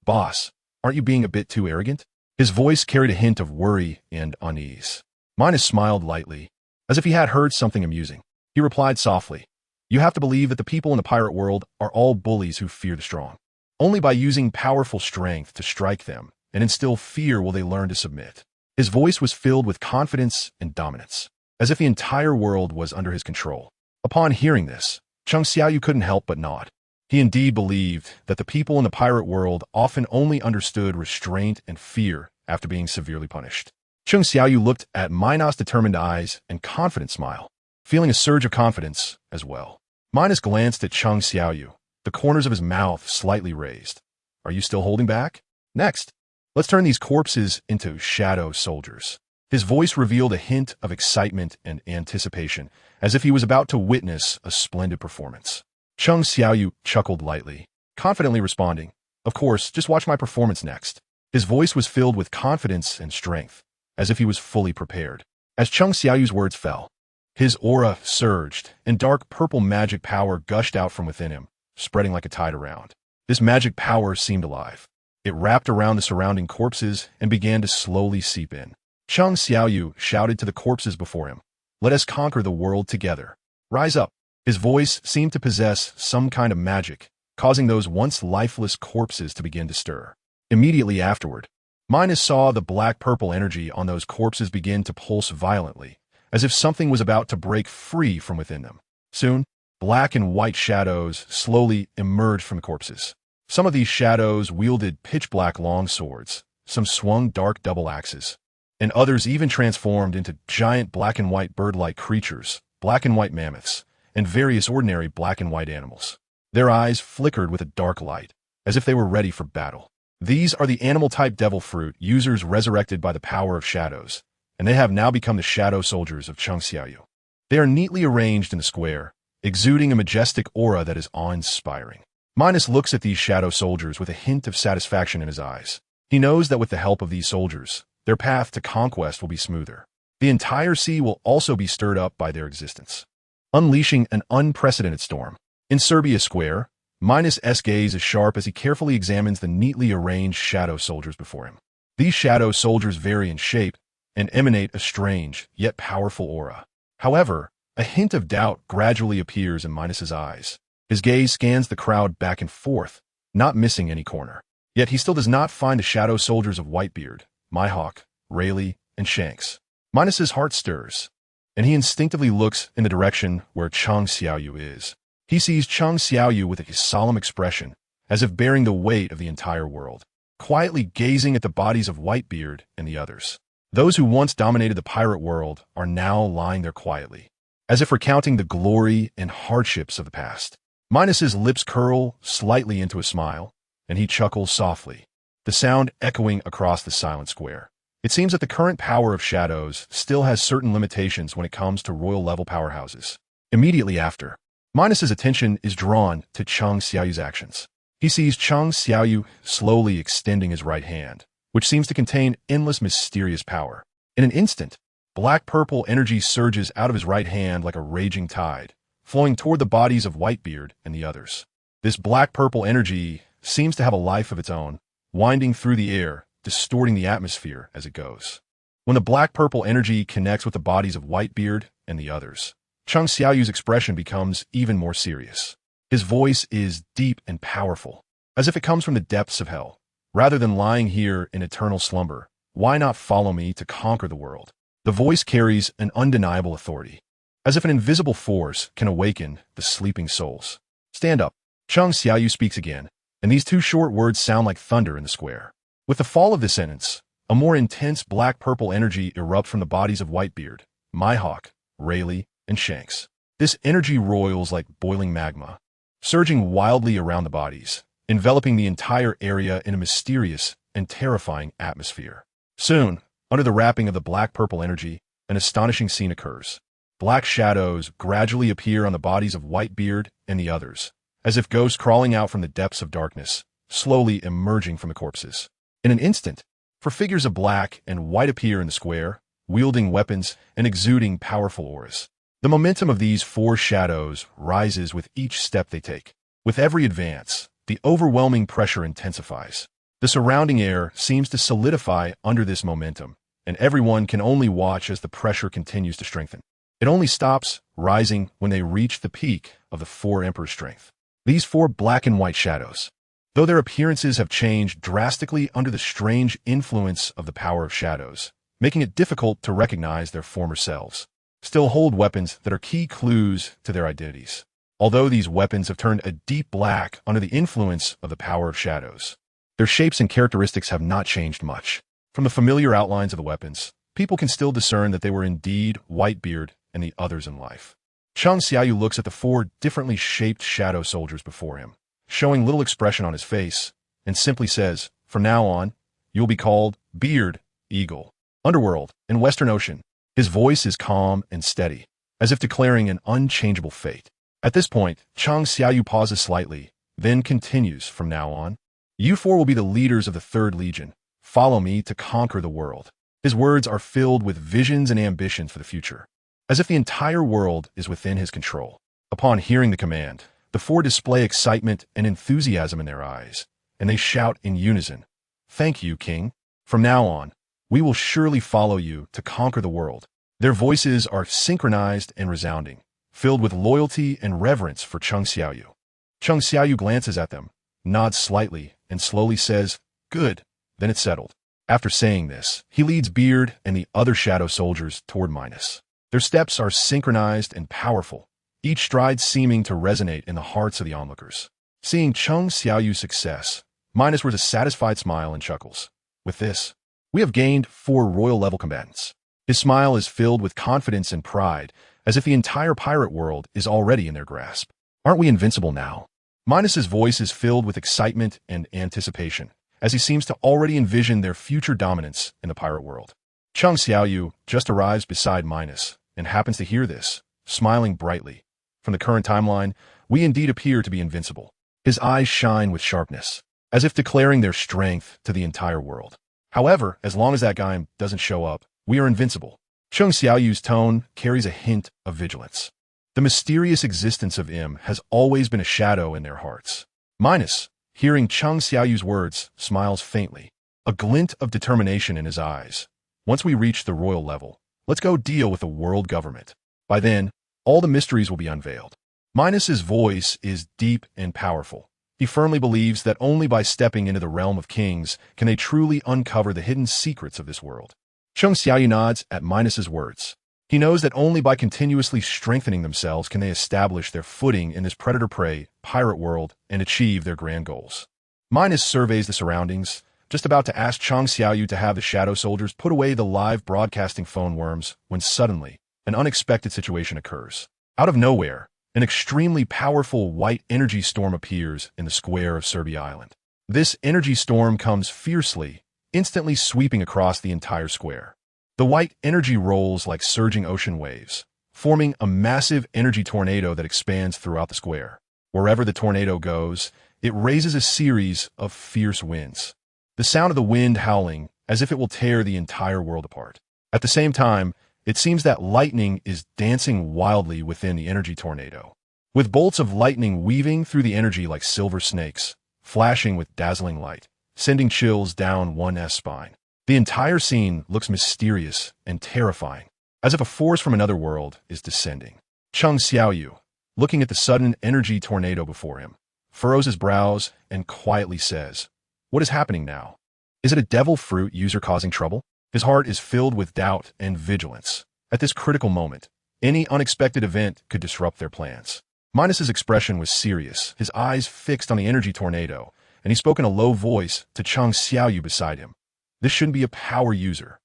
"Boss, aren't you being a bit too arrogant?" His voice carried a hint of worry and unease. Minos smiled lightly, as if he had heard something amusing. He replied softly, "You have to believe that the people in the pirate world are all bullies who fear the strong. Only by using powerful strength to strike them and instill fear will they learn to submit." His voice was filled with confidence and dominance, as if the entire world was under his control. Upon hearing this, Chung Xiaoyu couldn't help but nod. He indeed believed that the people in the pirate world often only understood restraint and fear after being severely punished. Chung Xiaoyu looked at Minos' determined eyes and confident smile, feeling a surge of confidence as well. Minos glanced at Chung Xiaoyu, the corners of his mouth slightly raised. "Are you still holding back? Next, let's turn these corpses into shadow soldiers." His voice revealed a hint of excitement and anticipation, as if he was about to witness a splendid performance. Chung Xiaoyu chuckled lightly, confidently responding, "Of course, just watch my performance next." His voice was filled with confidence and strength, as if he was fully prepared. As Chung Xiaoyu's words fell, his aura surged, and dark purple magic power gushed out from within him, spreading like a tide around. This magic power seemed alive. It wrapped around the surrounding corpses and began to slowly seep in. Chung Xiaoyu shouted to the corpses before him, "Let us conquer the world together. Rise up." His voice seemed to possess some kind of magic, causing those once lifeless corpses to begin to stir. Immediately afterward, Minos saw the black-purple energy on those corpses begin to pulse violently, as if something was about to break free from within them. Soon, black and white shadows slowly emerged from the corpses. Some of these shadows wielded pitch-black long swords, some swung dark double axes, and others even transformed into giant black and white bird-like creatures, black and white mammoths, and various ordinary black and white animals. Their eyes flickered with a dark light, as if they were ready for battle. These are the animal-type devil fruit users resurrected by the power of shadows, and they have now become the shadow soldiers of Changxiaoyu. They are neatly arranged in a square, exuding a majestic aura that is awe-inspiring. Minos looks at these shadow soldiers with a hint of satisfaction in his eyes. He knows that with the help of these soldiers, their path to conquest will be smoother. The entire sea will also be stirred up by their existence, unleashing an unprecedented storm. In Serbia Square, Minos' gaze is sharp as he carefully examines the neatly arranged shadow soldiers before him. These shadow soldiers vary in shape and emanate a strange, yet powerful aura. However, a hint of doubt gradually appears in Minos' eyes. His gaze scans the crowd back and forth, not missing any corner. Yet he still does not find the shadow soldiers of Whitebeard, Mihawk, Rayleigh, and Shanks. Minos' heart stirs, and he instinctively looks in the direction where Chang Xiaoyu is. He sees Chang Xiaoyu with a solemn expression, as if bearing the weight of the entire world, quietly gazing at the bodies of Whitebeard and the others. Those who once dominated the pirate world are now lying there quietly, as if recounting the glory and hardships of the past. Minos' lips curl slightly into a smile, and he chuckles softly, the sound echoing across the silent square. It seems that the current power of shadows still has certain limitations when it comes to royal-level powerhouses. Immediately after, Minos' attention is drawn to Chang Xiaoyu's actions. He sees Chang Xiaoyu slowly extending his right hand, which seems to contain endless mysterious power. In an instant, black-purple energy surges out of his right hand like a raging tide, flowing toward the bodies of Whitebeard and the others. This black-purple energy seems to have a life of its own, winding through the air, distorting the atmosphere as it goes. When the black-purple energy connects with the bodies of Whitebeard and the others, Chang Xiaoyu's expression becomes even more serious. His voice is deep and powerful, as if it comes from the depths of hell. Rather than lying here in eternal slumber, why not follow me to conquer the world? The voice carries an undeniable authority, as if an invisible force can awaken the sleeping souls. Stand up. Chang Xiaoyu speaks again, and these two short words sound like thunder in the square. With the fall of this sentence, a more intense black-purple energy erupts from the bodies of Whitebeard, Mihawk, Rayleigh, and Shanks. This energy roils like boiling magma, surging wildly around the bodies, enveloping the entire area in a mysterious and terrifying atmosphere. Soon, under the wrapping of the black-purple energy, an astonishing scene occurs. Black shadows gradually appear on the bodies of Whitebeard and the others, as if ghosts crawling out from the depths of darkness, slowly emerging from the corpses. In an instant, four figures of black and white appear in the square, wielding weapons and exuding powerful auras. The momentum of these four shadows rises with each step they take. With every advance, the overwhelming pressure intensifies. The surrounding air seems to solidify under this momentum, and everyone can only watch as the pressure continues to strengthen. It only stops rising when they reach the peak of the four emperors' strength. These four black and white shadows, though their appearances have changed drastically under the strange influence of the power of shadows, making it difficult to recognize their former selves, still hold weapons that are key clues to their identities. Although these weapons have turned a deep black under the influence of the power of shadows, their shapes and characteristics have not changed much. From the familiar outlines of the weapons, people can still discern that they were indeed Whitebeard and the others in life. Chang Xiaoyu looks at the four differently shaped shadow soldiers before him, showing little expression on his face, and simply says, "From now on, you will be called Beard Eagle, Underworld, and Western Ocean." His voice is calm and steady, as if declaring an unchangeable fate. At this point, Chang Xiaoyu pauses slightly, then continues, "From now on, you four will be the leaders of the Third Legion. Follow me to conquer the world." His words are filled with visions and ambitions for the future, as if the entire world is within his control. Upon hearing the command, the four display excitement and enthusiasm in their eyes, and they shout in unison, "Thank you, King. From now on, we will surely follow you to conquer the world." Their voices are synchronized and resounding, filled with loyalty and reverence for Chung Xiaoyu. Chung Xiaoyu glances at them, nods slightly, and slowly says, "Good." Then it's settled. After saying this, he leads Beard and the other shadow soldiers toward Minos. Their steps are synchronized and powerful, each stride seeming to resonate in the hearts of the onlookers. Seeing Chung Xiaoyu's success, Minos wears a satisfied smile and chuckles. With this, we have gained 4 royal-level combatants. His smile is filled with confidence and pride, as if the entire pirate world is already in their grasp. Aren't we invincible now? Minos's voice is filled with excitement and anticipation, as he seems to already envision their future dominance in the pirate world. Chung Xiaoyu just arrives beside Minos and happens to hear this, smiling brightly. From the current timeline, we indeed appear to be invincible. His eyes shine with sharpness, as if declaring their strength to the entire world. However, as long as that guy doesn't show up, we are invincible. Chung Xiaoyu's tone carries a hint of vigilance. The mysterious existence of him has always been a shadow in their hearts. Minos, hearing Chung Xiaoyu's words, smiles faintly, a glint of determination in his eyes. Once we reach the royal level, let's go deal with the world government. By then, all the mysteries will be unveiled. Minos's voice is deep and powerful. He firmly believes that only by stepping into the realm of kings can they truly uncover the hidden secrets of this world. Chung Xiaoyu nods at Minos's words. He knows that only by continuously strengthening themselves can they establish their footing in this predator-prey pirate world and achieve their grand goals. Minos surveys the surroundings, just about to ask Chung Xiaoyu to have the shadow soldiers put away the live broadcasting phone worms when suddenly an unexpected situation occurs. Out of nowhere, an extremely powerful white energy storm appears in the square of Serbia Island. This energy storm comes fiercely, instantly sweeping across the entire square. The white energy rolls like surging ocean waves, forming a massive energy tornado that expands throughout the square. Wherever the tornado goes, it raises a series of fierce winds. The sound of the wind howling as if it will tear the entire world apart. At the same time, it seems that lightning is dancing wildly within the energy tornado, with bolts of lightning weaving through the energy like silver snakes, flashing with dazzling light, sending chills down one's spine. The entire scene looks mysterious and terrifying, as if a force from another world is descending. Chung Xiaoyu, looking at the sudden energy tornado before him, furrows his brows and quietly says, "What is happening now? Is it a devil fruit user causing trouble?" His heart is filled with doubt and vigilance. At this critical moment, any unexpected event could disrupt their plans. Minos's expression was serious, his eyes fixed on the energy tornado, and he spoke in a low voice to Chung Xiaoyu beside him. This shouldn't be a power user.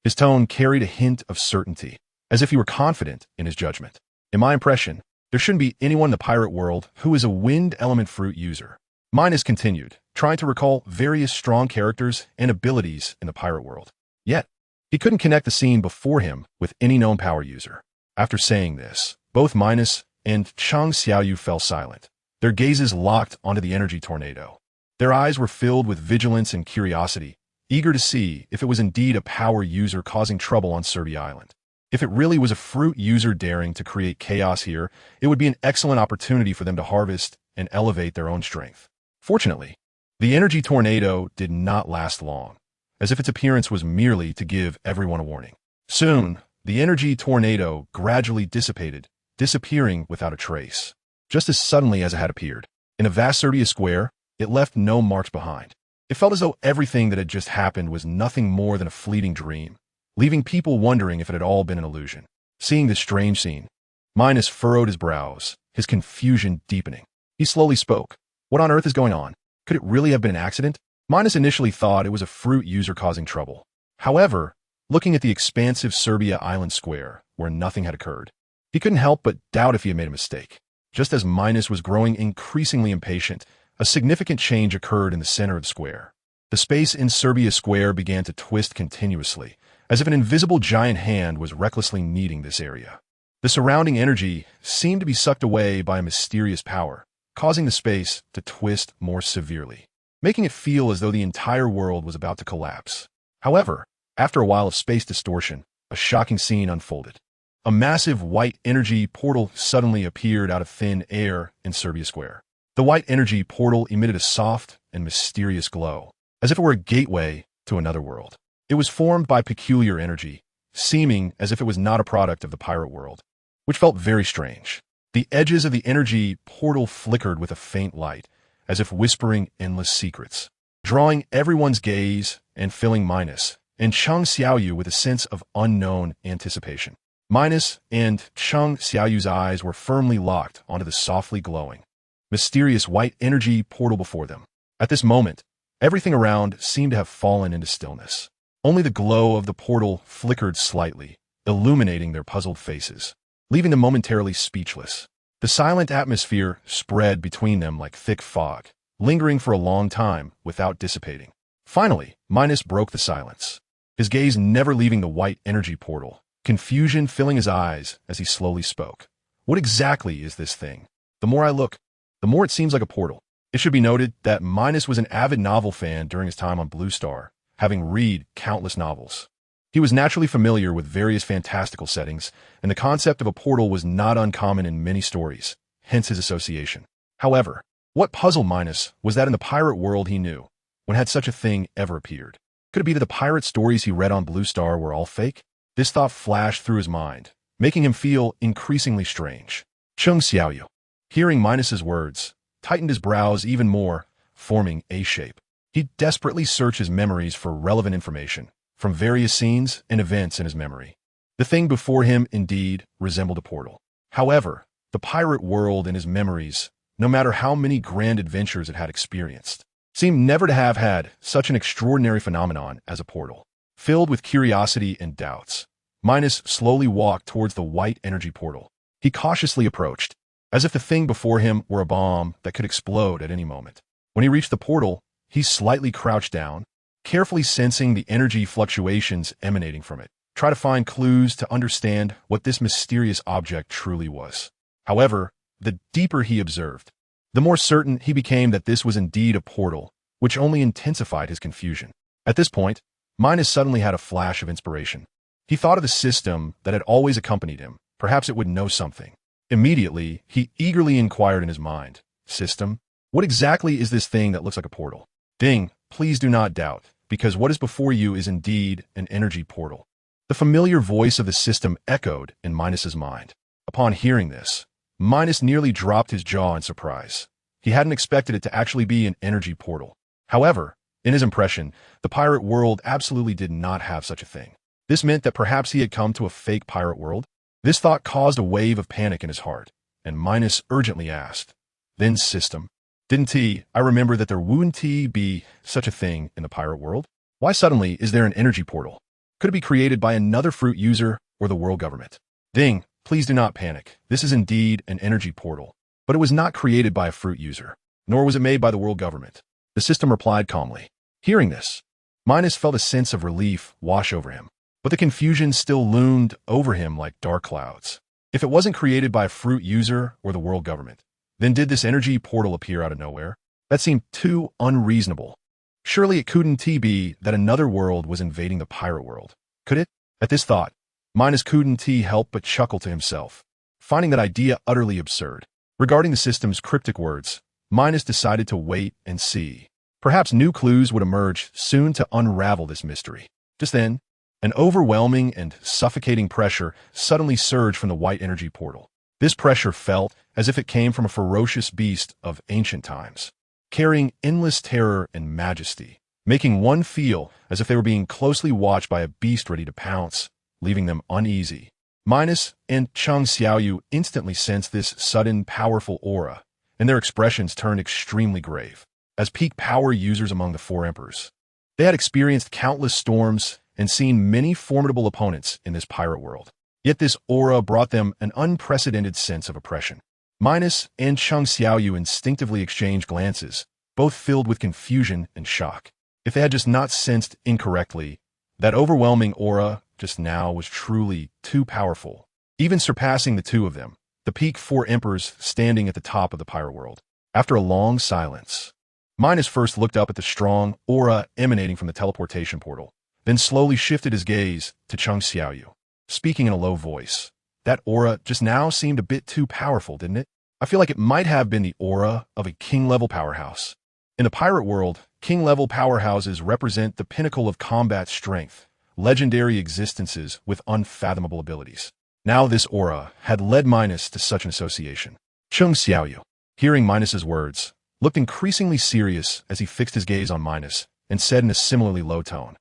His tone carried a hint of certainty, as if he were confident in his judgment. In my impression, there shouldn't be anyone in the pirate world who is a wind element fruit user. Minos continued, trying to recall various strong characters and abilities in the pirate world. Yet, he couldn't connect the scene before him with any known power user. After saying this, both Minos and Chung Xiaoyu fell silent, their gazes locked onto the energy tornado. Their eyes were filled with vigilance and curiosity, eager to see if it was indeed a power user causing trouble on Serbia Island. If it really was a fruit user daring to create chaos here, it would be an excellent opportunity for them to harvest and elevate their own strength. Fortunately, the energy tornado did not last long, as if its appearance was merely to give everyone a warning. Soon, the energy tornado gradually dissipated, disappearing without a trace. Just as suddenly as it had appeared, in a vast Serbia square, it left no marks behind. It felt as though everything that had just happened was nothing more than a fleeting dream, leaving people wondering if it had all been an illusion. Seeing this strange scene, Minos furrowed his brows, his confusion deepening. He slowly spoke. What on earth is going on? Could it really have been an accident? Minos initially thought it was a fruit user causing trouble. However, looking at the expansive Serbia Island square, where nothing had occurred, he couldn't help but doubt if he had made a mistake. Just as Minos was growing increasingly impatient, a significant change occurred in the center of the square. The space in Serbia Square began to twist continuously, as if an invisible giant hand was recklessly kneading this area. The surrounding energy seemed to be sucked away by a mysterious power, causing the space to twist more severely, making it feel as though the entire world was about to collapse. However, after a while of space distortion, a shocking scene unfolded. A massive white energy portal suddenly appeared out of thin air in Serbia Square. The white energy portal emitted a soft and mysterious glow, as if it were a gateway to another world. It was formed by peculiar energy, seeming as if it was not a product of the pirate world. which felt very strange. The edges of the energy portal flickered with a faint light, as if whispering endless secrets, drawing everyone's gaze and filling Minos and Cheng Xiaoyu with a sense of unknown anticipation. Minos and Cheng Xiaoyu's eyes were firmly locked onto the softly glowing, mysterious white energy portal before them. At this moment, everything around seemed to have fallen into stillness. Only the glow of the portal flickered slightly, illuminating their puzzled faces, leaving them momentarily speechless. The silent atmosphere spread between them like thick fog, lingering for a long time without dissipating. Finally, Minos broke the silence, his gaze never leaving the white energy portal, confusion filling his eyes as he slowly spoke. What exactly is this thing? The more I look, the more it seems like a portal. It should be noted that Minos was an avid novel fan during his time on Blue Star, having read countless novels. He was naturally familiar with various fantastical settings, and the concept of a portal was not uncommon in many stories, hence his association. However, what puzzled Minos was that in the pirate world he knew, when had such a thing ever appeared? Could it be that the pirate stories he read on Blue Star were all fake? This thought flashed through his mind, making him feel increasingly strange. Cheng Xiaoyu, hearing Minos's words, tightened his brows even more, forming a shape. He desperately searched his memories for relevant information from various scenes and events in his memory. The thing before him indeed resembled a portal. However, the pirate world in his memories, no matter how many grand adventures it had experienced, seemed never to have had such an extraordinary phenomenon as a portal. Filled with curiosity and doubts, Minos slowly walked towards the white energy portal. He cautiously approached, as if the thing before him were a bomb that could explode at any moment. When he reached the portal, he slightly crouched down, carefully sensing the energy fluctuations emanating from it, try to find clues to understand what this mysterious object truly was. However, the deeper he observed, the more certain he became that this was indeed a portal, which only intensified his confusion. At this point, Minos suddenly had a flash of inspiration. He thought of the system that had always accompanied him. Perhaps it would know something. Immediately, he eagerly inquired in his mind, "System? What exactly is this thing that looks like a portal?" "Ding, please do not doubt, because what is before you is indeed an energy portal." The familiar voice of the system echoed in Minos's mind. Upon hearing this, Minos nearly dropped his jaw in surprise. He hadn't expected it to actually be an energy portal. However, in his impression, the pirate world absolutely did not have such a thing. This meant that perhaps he had come to a fake pirate world. This thought caused a wave of panic in his heart, and Minos urgently asked, "Then system, I remember that there wouldn't be such a thing in the pirate world? Why suddenly is there an energy portal? Could it be created by another fruit user or the world government?" "Ding, please do not panic. This is indeed an energy portal, but it was not created by a fruit user, nor was it made by the world government," the system replied calmly. Hearing this, Minos felt a sense of relief wash over him, but the confusion still loomed over him like dark clouds. If it wasn't created by a fruit user or the world government, then did this energy portal appear out of nowhere? That seemed too unreasonable. Surely it couldn't be that another world was invading the pirate world, could it? At this thought, Minos couldn't help but chuckle to himself, finding that idea utterly absurd. Regarding the system's cryptic words, Minos decided to wait and see. Perhaps new clues would emerge soon to unravel this mystery. Just then, an overwhelming and suffocating pressure suddenly surged from the white energy portal. This pressure felt as if it came from a ferocious beast of ancient times, carrying endless terror and majesty, making one feel as if they were being closely watched by a beast ready to pounce, leaving them uneasy. Minos and Cheng Xiaoyu instantly sensed this sudden, powerful aura, and their expressions turned extremely grave. As peak power users among the four emperors, they had experienced countless storms and seen many formidable opponents in this pirate world. Yet this aura brought them an unprecedented sense of oppression. Minos and Cheng Xiaoyu instinctively exchanged glances, both filled with confusion and shock. If they had just not sensed incorrectly, that overwhelming aura just now was truly too powerful, even surpassing the two of them, the peak four emperors standing at the top of the pirate world. After a long silence, Minos first looked up at the strong aura emanating from the teleportation portal, then slowly shifted his gaze to Cheng Xiaoyu, speaking in a low voice. "That aura just now seemed a bit too powerful, didn't it? I feel like it might have been the aura of a king-level powerhouse." In the pirate world, king-level powerhouses represent the pinnacle of combat strength, legendary existences with unfathomable abilities. Now this aura had led Minos to such an association. Chung Xiaoyu, hearing Minos's words, looked increasingly serious as he fixed his gaze on Minos and said in a similarly low tone,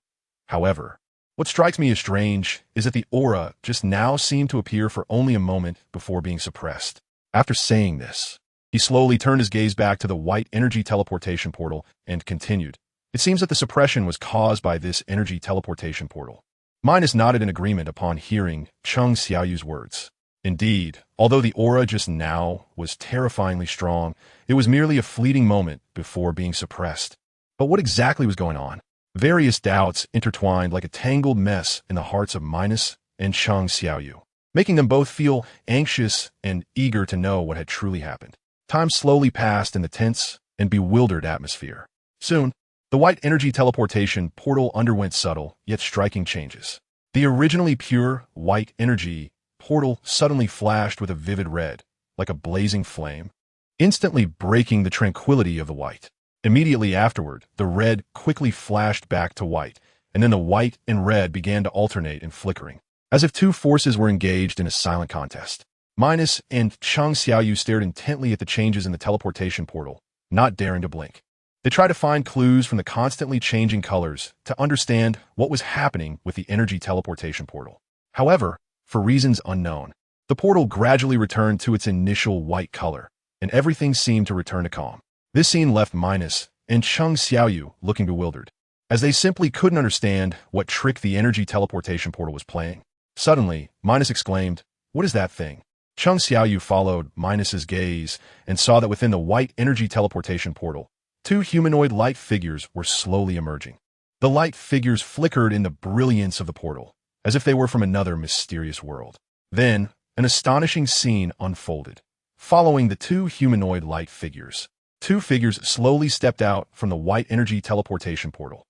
"However, what strikes me as strange is that the aura just now seemed to appear for only a moment before being suppressed." After saying this, he slowly turned his gaze back to the white energy teleportation portal and continued, "It seems that the suppression was caused by this energy teleportation portal." Minos nodded in agreement upon hearing Chung Xiaoyu's words. Indeed, although the aura just now was terrifyingly strong, it was merely a fleeting moment before being suppressed. But what exactly was going on? Various doubts intertwined like a tangled mess in the hearts of Minos and Chung Xiaoyu, making them both feel anxious and eager to know what had truly happened. Time slowly passed in the tense and bewildered atmosphere. Soon, the white energy teleportation portal underwent subtle yet striking changes. The originally pure white energy portal suddenly flashed with a vivid red, like a blazing flame, instantly breaking the tranquility of the white. Immediately afterward, the red quickly flashed back to white, and then the white and red began to alternate in flickering, as if two forces were engaged in a silent contest. Minos and Chung Xiaoyu stared intently at the changes in the teleportation portal, not daring to blink. They tried to find clues from the constantly changing colors to understand what was happening with the energy teleportation portal. However, for reasons unknown, the portal gradually returned to its initial white color, and everything seemed to return to calm. This scene left Minos and Chung Xiaoyu looking bewildered, as they simply couldn't understand what trick the energy teleportation portal was playing. Suddenly, Minos exclaimed, "What is that thing?" Chung Xiaoyu followed Minos's gaze and saw that within the white energy teleportation portal, two humanoid light figures were slowly emerging. The light figures flickered in the brilliance of the portal, as if they were from another mysterious world. Then, an astonishing scene unfolded. Following the two humanoid light figures, two figures slowly stepped out from the white energy teleportation portal.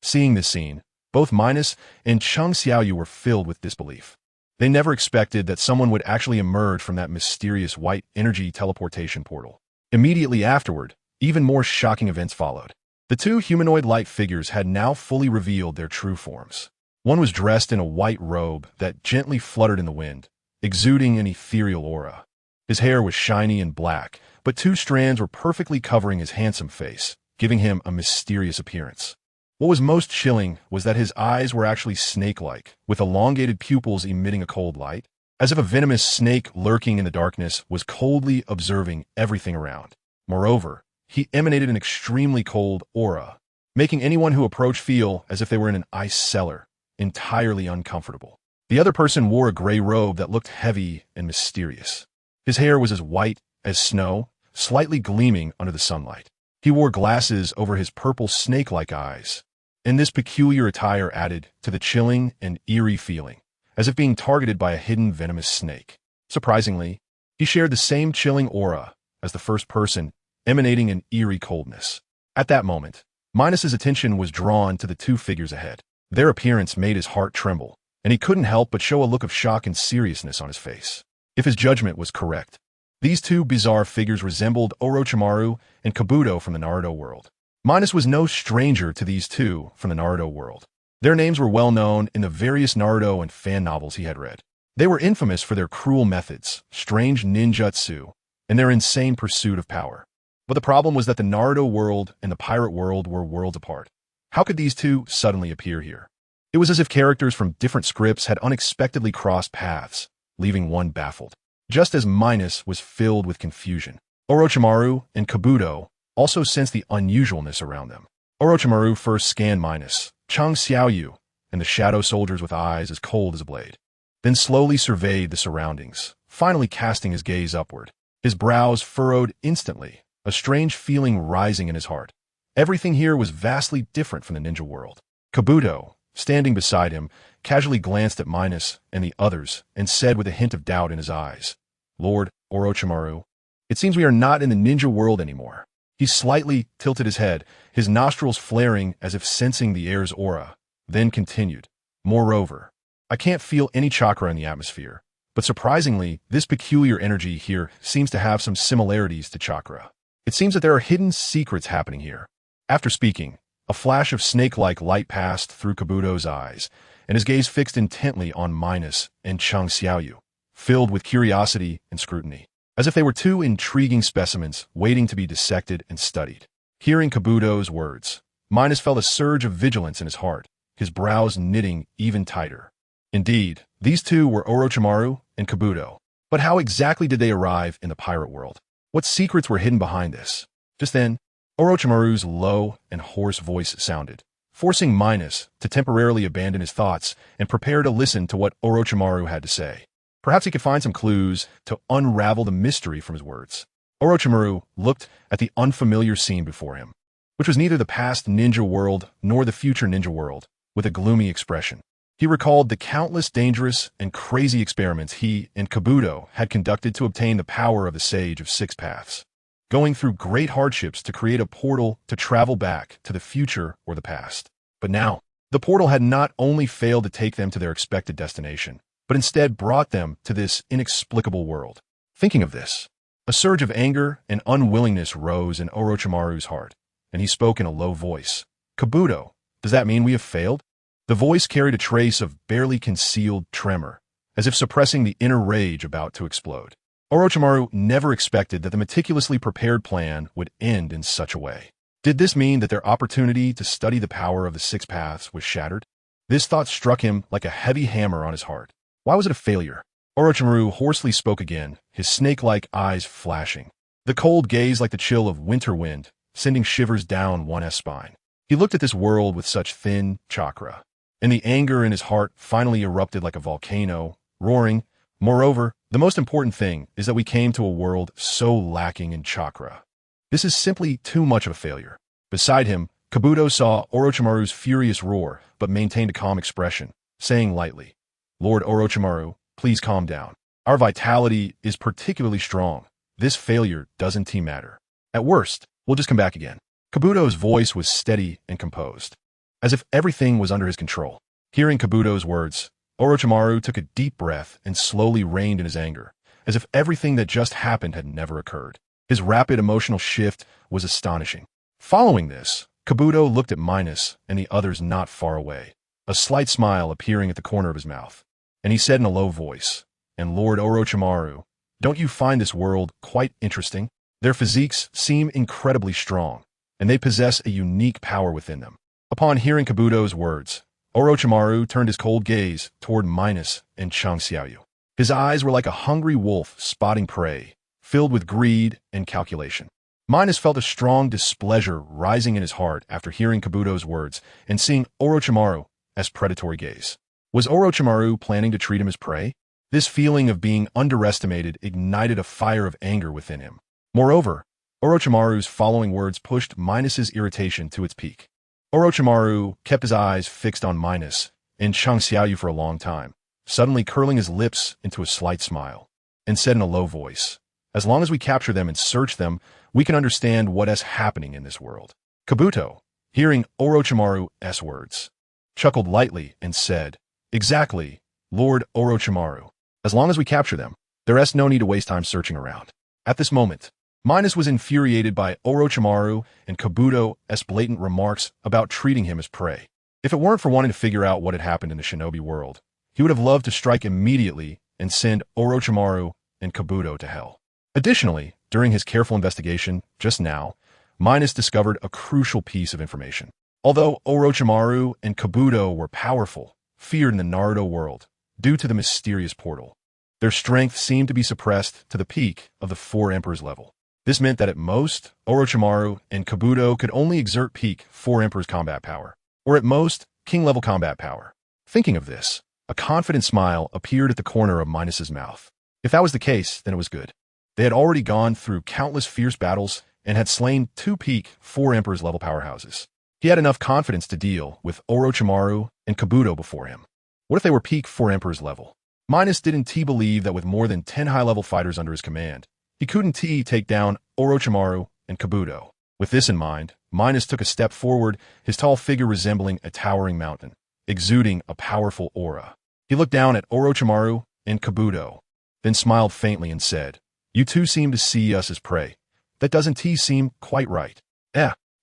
Seeing this scene, both Minos and Chung Xiaoyu were filled with disbelief. They never expected that someone would actually emerge from that mysterious white energy teleportation portal. Immediately afterward, even more shocking events followed. The two humanoid light figures had now fully revealed their true forms. One was dressed in a white robe that gently fluttered in the wind, exuding an ethereal aura. His hair was shiny and black, but two strands were perfectly covering his handsome face, giving him a mysterious appearance. What was most chilling was that his eyes were actually snake-like, with elongated pupils emitting a cold light, as if a venomous snake lurking in the darkness was coldly observing everything around. Moreover, he emanated an extremely cold aura, making anyone who approached feel as if they were in an ice cellar, entirely uncomfortable. The other person wore a gray robe that looked heavy and mysterious. His hair was as white as snow, slightly gleaming under the sunlight. He wore glasses over his purple snake-like eyes, and this peculiar attire added to the chilling and eerie feeling, as if being targeted by a hidden venomous snake. Surprisingly, he shared the same chilling aura as the first person, emanating an eerie coldness. At that moment, Minos's attention was drawn to the two figures ahead. Their appearance made his heart tremble, and he couldn't help but show a look of shock and seriousness on his face. If his judgment was correct, these two bizarre figures resembled Orochimaru and Kabuto from the Naruto world. Minos was no stranger to these two from the Naruto world. Their names were well known in the various Naruto and fan novels he had read. They were infamous for their cruel methods, strange ninjutsu, and their insane pursuit of power. But the problem was that the Naruto world and the pirate world were worlds apart. How could these two suddenly appear here? It was as if characters from different scripts had unexpectedly crossed paths, leaving one baffled. Just as Minos was filled with confusion, Orochimaru and Kabuto also sensed the unusualness around them. Orochimaru first scanned Minos, Chung Xiaoyu, and the shadow soldiers with eyes as cold as a blade, then slowly surveyed the surroundings, finally casting his gaze upward. His brows furrowed instantly, a strange feeling rising in his heart. Everything here was vastly different from the ninja world. Kabuto, standing beside him, casually glanced at Minos and the others and said with a hint of doubt in his eyes, "Lord Orochimaru, it seems we are not in the ninja world anymore." He slightly tilted his head, his nostrils flaring as if sensing the air's aura, then continued, "Moreover, I can't feel any chakra in the atmosphere, but surprisingly, this peculiar energy here seems to have some similarities to chakra. It seems that there are hidden secrets happening here." After speaking, a flash of snake-like light passed through Kabuto's eyes, and his gaze fixed intently on Minos and Chung Xiaoyu. filled with curiosity and scrutiny, as if they were two intriguing specimens waiting to be dissected and studied. Hearing Kabuto's words, Minos felt a surge of vigilance in his heart, his brows knitting even tighter. Indeed, these two were Orochimaru and Kabuto. But how exactly did they arrive in the pirate world? What secrets were hidden behind this? Just then, Orochimaru's low and hoarse voice sounded, forcing Minos to temporarily abandon his thoughts and prepare to listen to what Orochimaru had to say. Perhaps he could find some clues to unravel the mystery from his words. Orochimaru looked at the unfamiliar scene before him, which was neither the past ninja world nor the future ninja world, with a gloomy expression. He recalled the countless dangerous and crazy experiments he and Kabuto had conducted to obtain the power of the Sage of Six Paths, going through great hardships to create a portal to travel back to the future or the past. But now, the portal had not only failed to take them to their expected destination, but instead brought them to this inexplicable world. Thinking of this, a surge of anger and unwillingness rose in Orochimaru's heart, and he spoke in a low voice. Kabuto, does that mean we have failed? The voice carried a trace of barely concealed tremor, as if suppressing the inner rage about to explode. Orochimaru never expected that the meticulously prepared plan would end in such a way. Did this mean that their opportunity to study the power of the Six Paths was shattered? This thought struck him like a heavy hammer on his heart. Why was it a failure? Orochimaru hoarsely spoke again, his snake-like eyes flashing, the cold gaze like the chill of winter wind, sending shivers down one's spine. He looked at this world with such thin chakra, and the anger in his heart finally erupted like a volcano, roaring. Moreover, the most important thing is that we came to a world so lacking in chakra. This is simply too much of a failure. Beside him, Kabuto saw Orochimaru's furious roar, but maintained a calm expression, saying lightly, Lord Orochimaru, please calm down. Our vitality is particularly strong. This failure doesn't matter. At worst, we'll just come back again. Kabuto's voice was steady and composed, as if everything was under his control. Hearing Kabuto's words, Orochimaru took a deep breath and slowly reined in his anger, as if everything that just happened had never occurred. His rapid emotional shift was astonishing. Following this, Kabuto looked at Minos and the others not far away, a slight smile appearing at the corner of his mouth, and he said in a low voice, And Lord Orochimaru, don't you find this world quite interesting? Their physiques seem incredibly strong, and they possess a unique power within them. Upon hearing Kabuto's words, Orochimaru turned his cold gaze toward Minos and Chang Xiaoyu. His eyes were like a hungry wolf spotting prey, filled with greed and calculation. Minos felt a strong displeasure rising in his heart after hearing Kabuto's words and seeing Orochimaru as predatory gaze. Was Orochimaru planning to treat him as prey? This feeling of being underestimated ignited a fire of anger within him. Moreover, Orochimaru's following words pushed Minos's irritation to its peak. Orochimaru kept his eyes fixed on Minos and Chang Xiaoyu for a long time, suddenly curling his lips into a slight smile, and said in a low voice, As long as we capture them and search them, we can understand what is happening in this world. Kabuto, hearing Orochimaru's words, chuckled lightly and said, Exactly, Lord Orochimaru. As long as we capture them, there is no need to waste time searching around. At this moment, Minos was infuriated by Orochimaru and Kabuto's blatant remarks about treating him as prey. If it weren't for wanting to figure out what had happened in the shinobi world, he would have loved to strike immediately and send Orochimaru and Kabuto to hell. Additionally, during his careful investigation just now, Minos discovered a crucial piece of information. Although Orochimaru and Kabuto were powerful, feared in the Naruto world due to the mysterious portal, their strength seemed to be suppressed to the peak of the Four Emperors level. This meant that at most, Orochimaru and Kabuto could only exert peak Four Emperors combat power, or at most, king-level combat power. Thinking of this, a confident smile appeared at the corner of Minos's mouth. If that was the case, then it was good. They had already gone through countless fierce battles and had slain two peak Four Emperors level powerhouses. He had enough confidence to deal with Orochimaru and Kabuto before him. What if they were peak Four Emperors level? Minos didn't believe that with more than 10 high-level fighters under his command, he couldn't take down Orochimaru and Kabuto. With this in mind, Minos took a step forward, his tall figure resembling a towering mountain, exuding a powerful aura. He looked down at Orochimaru and Kabuto, then smiled faintly and said, You two seem to see us as prey. That doesn't seem quite right.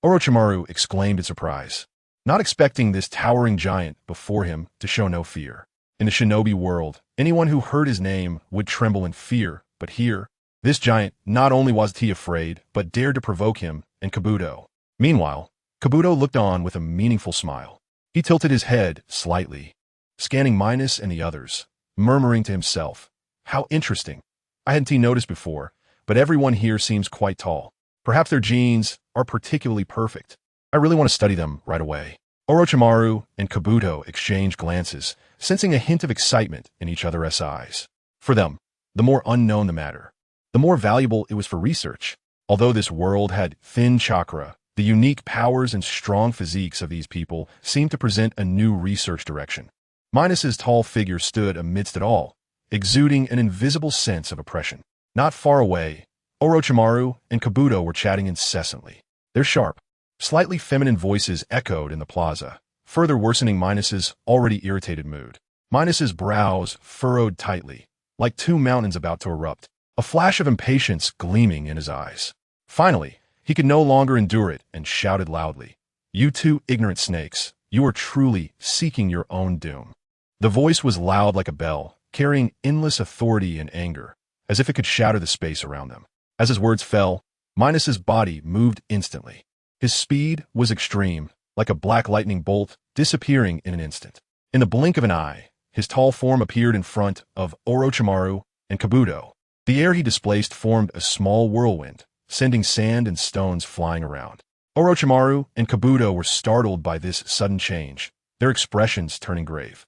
Orochimaru exclaimed in surprise, not expecting this towering giant before him to show no fear. In the shinobi world, Anyone who heard his name would tremble in fear, but here, this giant not only wasn't he afraid, but dared to provoke him and Kabuto. Meanwhile, Kabuto looked on with a meaningful smile. He tilted his head slightly, scanning Minos and the others, murmuring to himself, "How interesting. I hadn't noticed before, but everyone here seems quite tall. Perhaps their genes are particularly perfect. I really want to study them right away." Orochimaru and Kabuto exchanged glances, sensing a hint of excitement in each other's eyes. For them, the more unknown the matter, the more valuable it was for research. Although this world had thin chakra, the unique powers and strong physiques of these people seemed to present a new research direction. Minos's tall figure stood amidst it all, exuding an invisible sense of oppression. Not far away, Orochimaru and Kabuto were chatting incessantly. Their sharp, slightly feminine voices echoed in the plaza, further worsening Minos's already irritated mood. Minos's brows furrowed tightly, like two mountains about to erupt, a flash of impatience gleaming in his eyes. Finally, he could no longer endure it and shouted loudly, "You two ignorant snakes, you are truly seeking your own doom." The voice was loud like a bell, carrying endless authority and anger, as if it could shatter the space around them. As his words fell, Minos's body moved instantly. His speed was extreme, like a black lightning bolt, disappearing in an instant. In the blink of an eye, his tall form appeared in front of Orochimaru and Kabuto. The air he displaced formed a small whirlwind, sending sand and stones flying around. Orochimaru and Kabuto were startled by this sudden change, their expressions turning grave.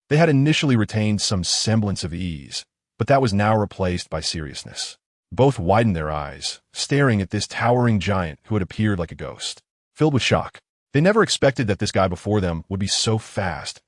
They had initially retained some semblance of ease, but that was now replaced by seriousness. Both widened their eyes, staring at this towering giant who had appeared like a ghost. Filled with shock, they never expected that this guy before them would be so fast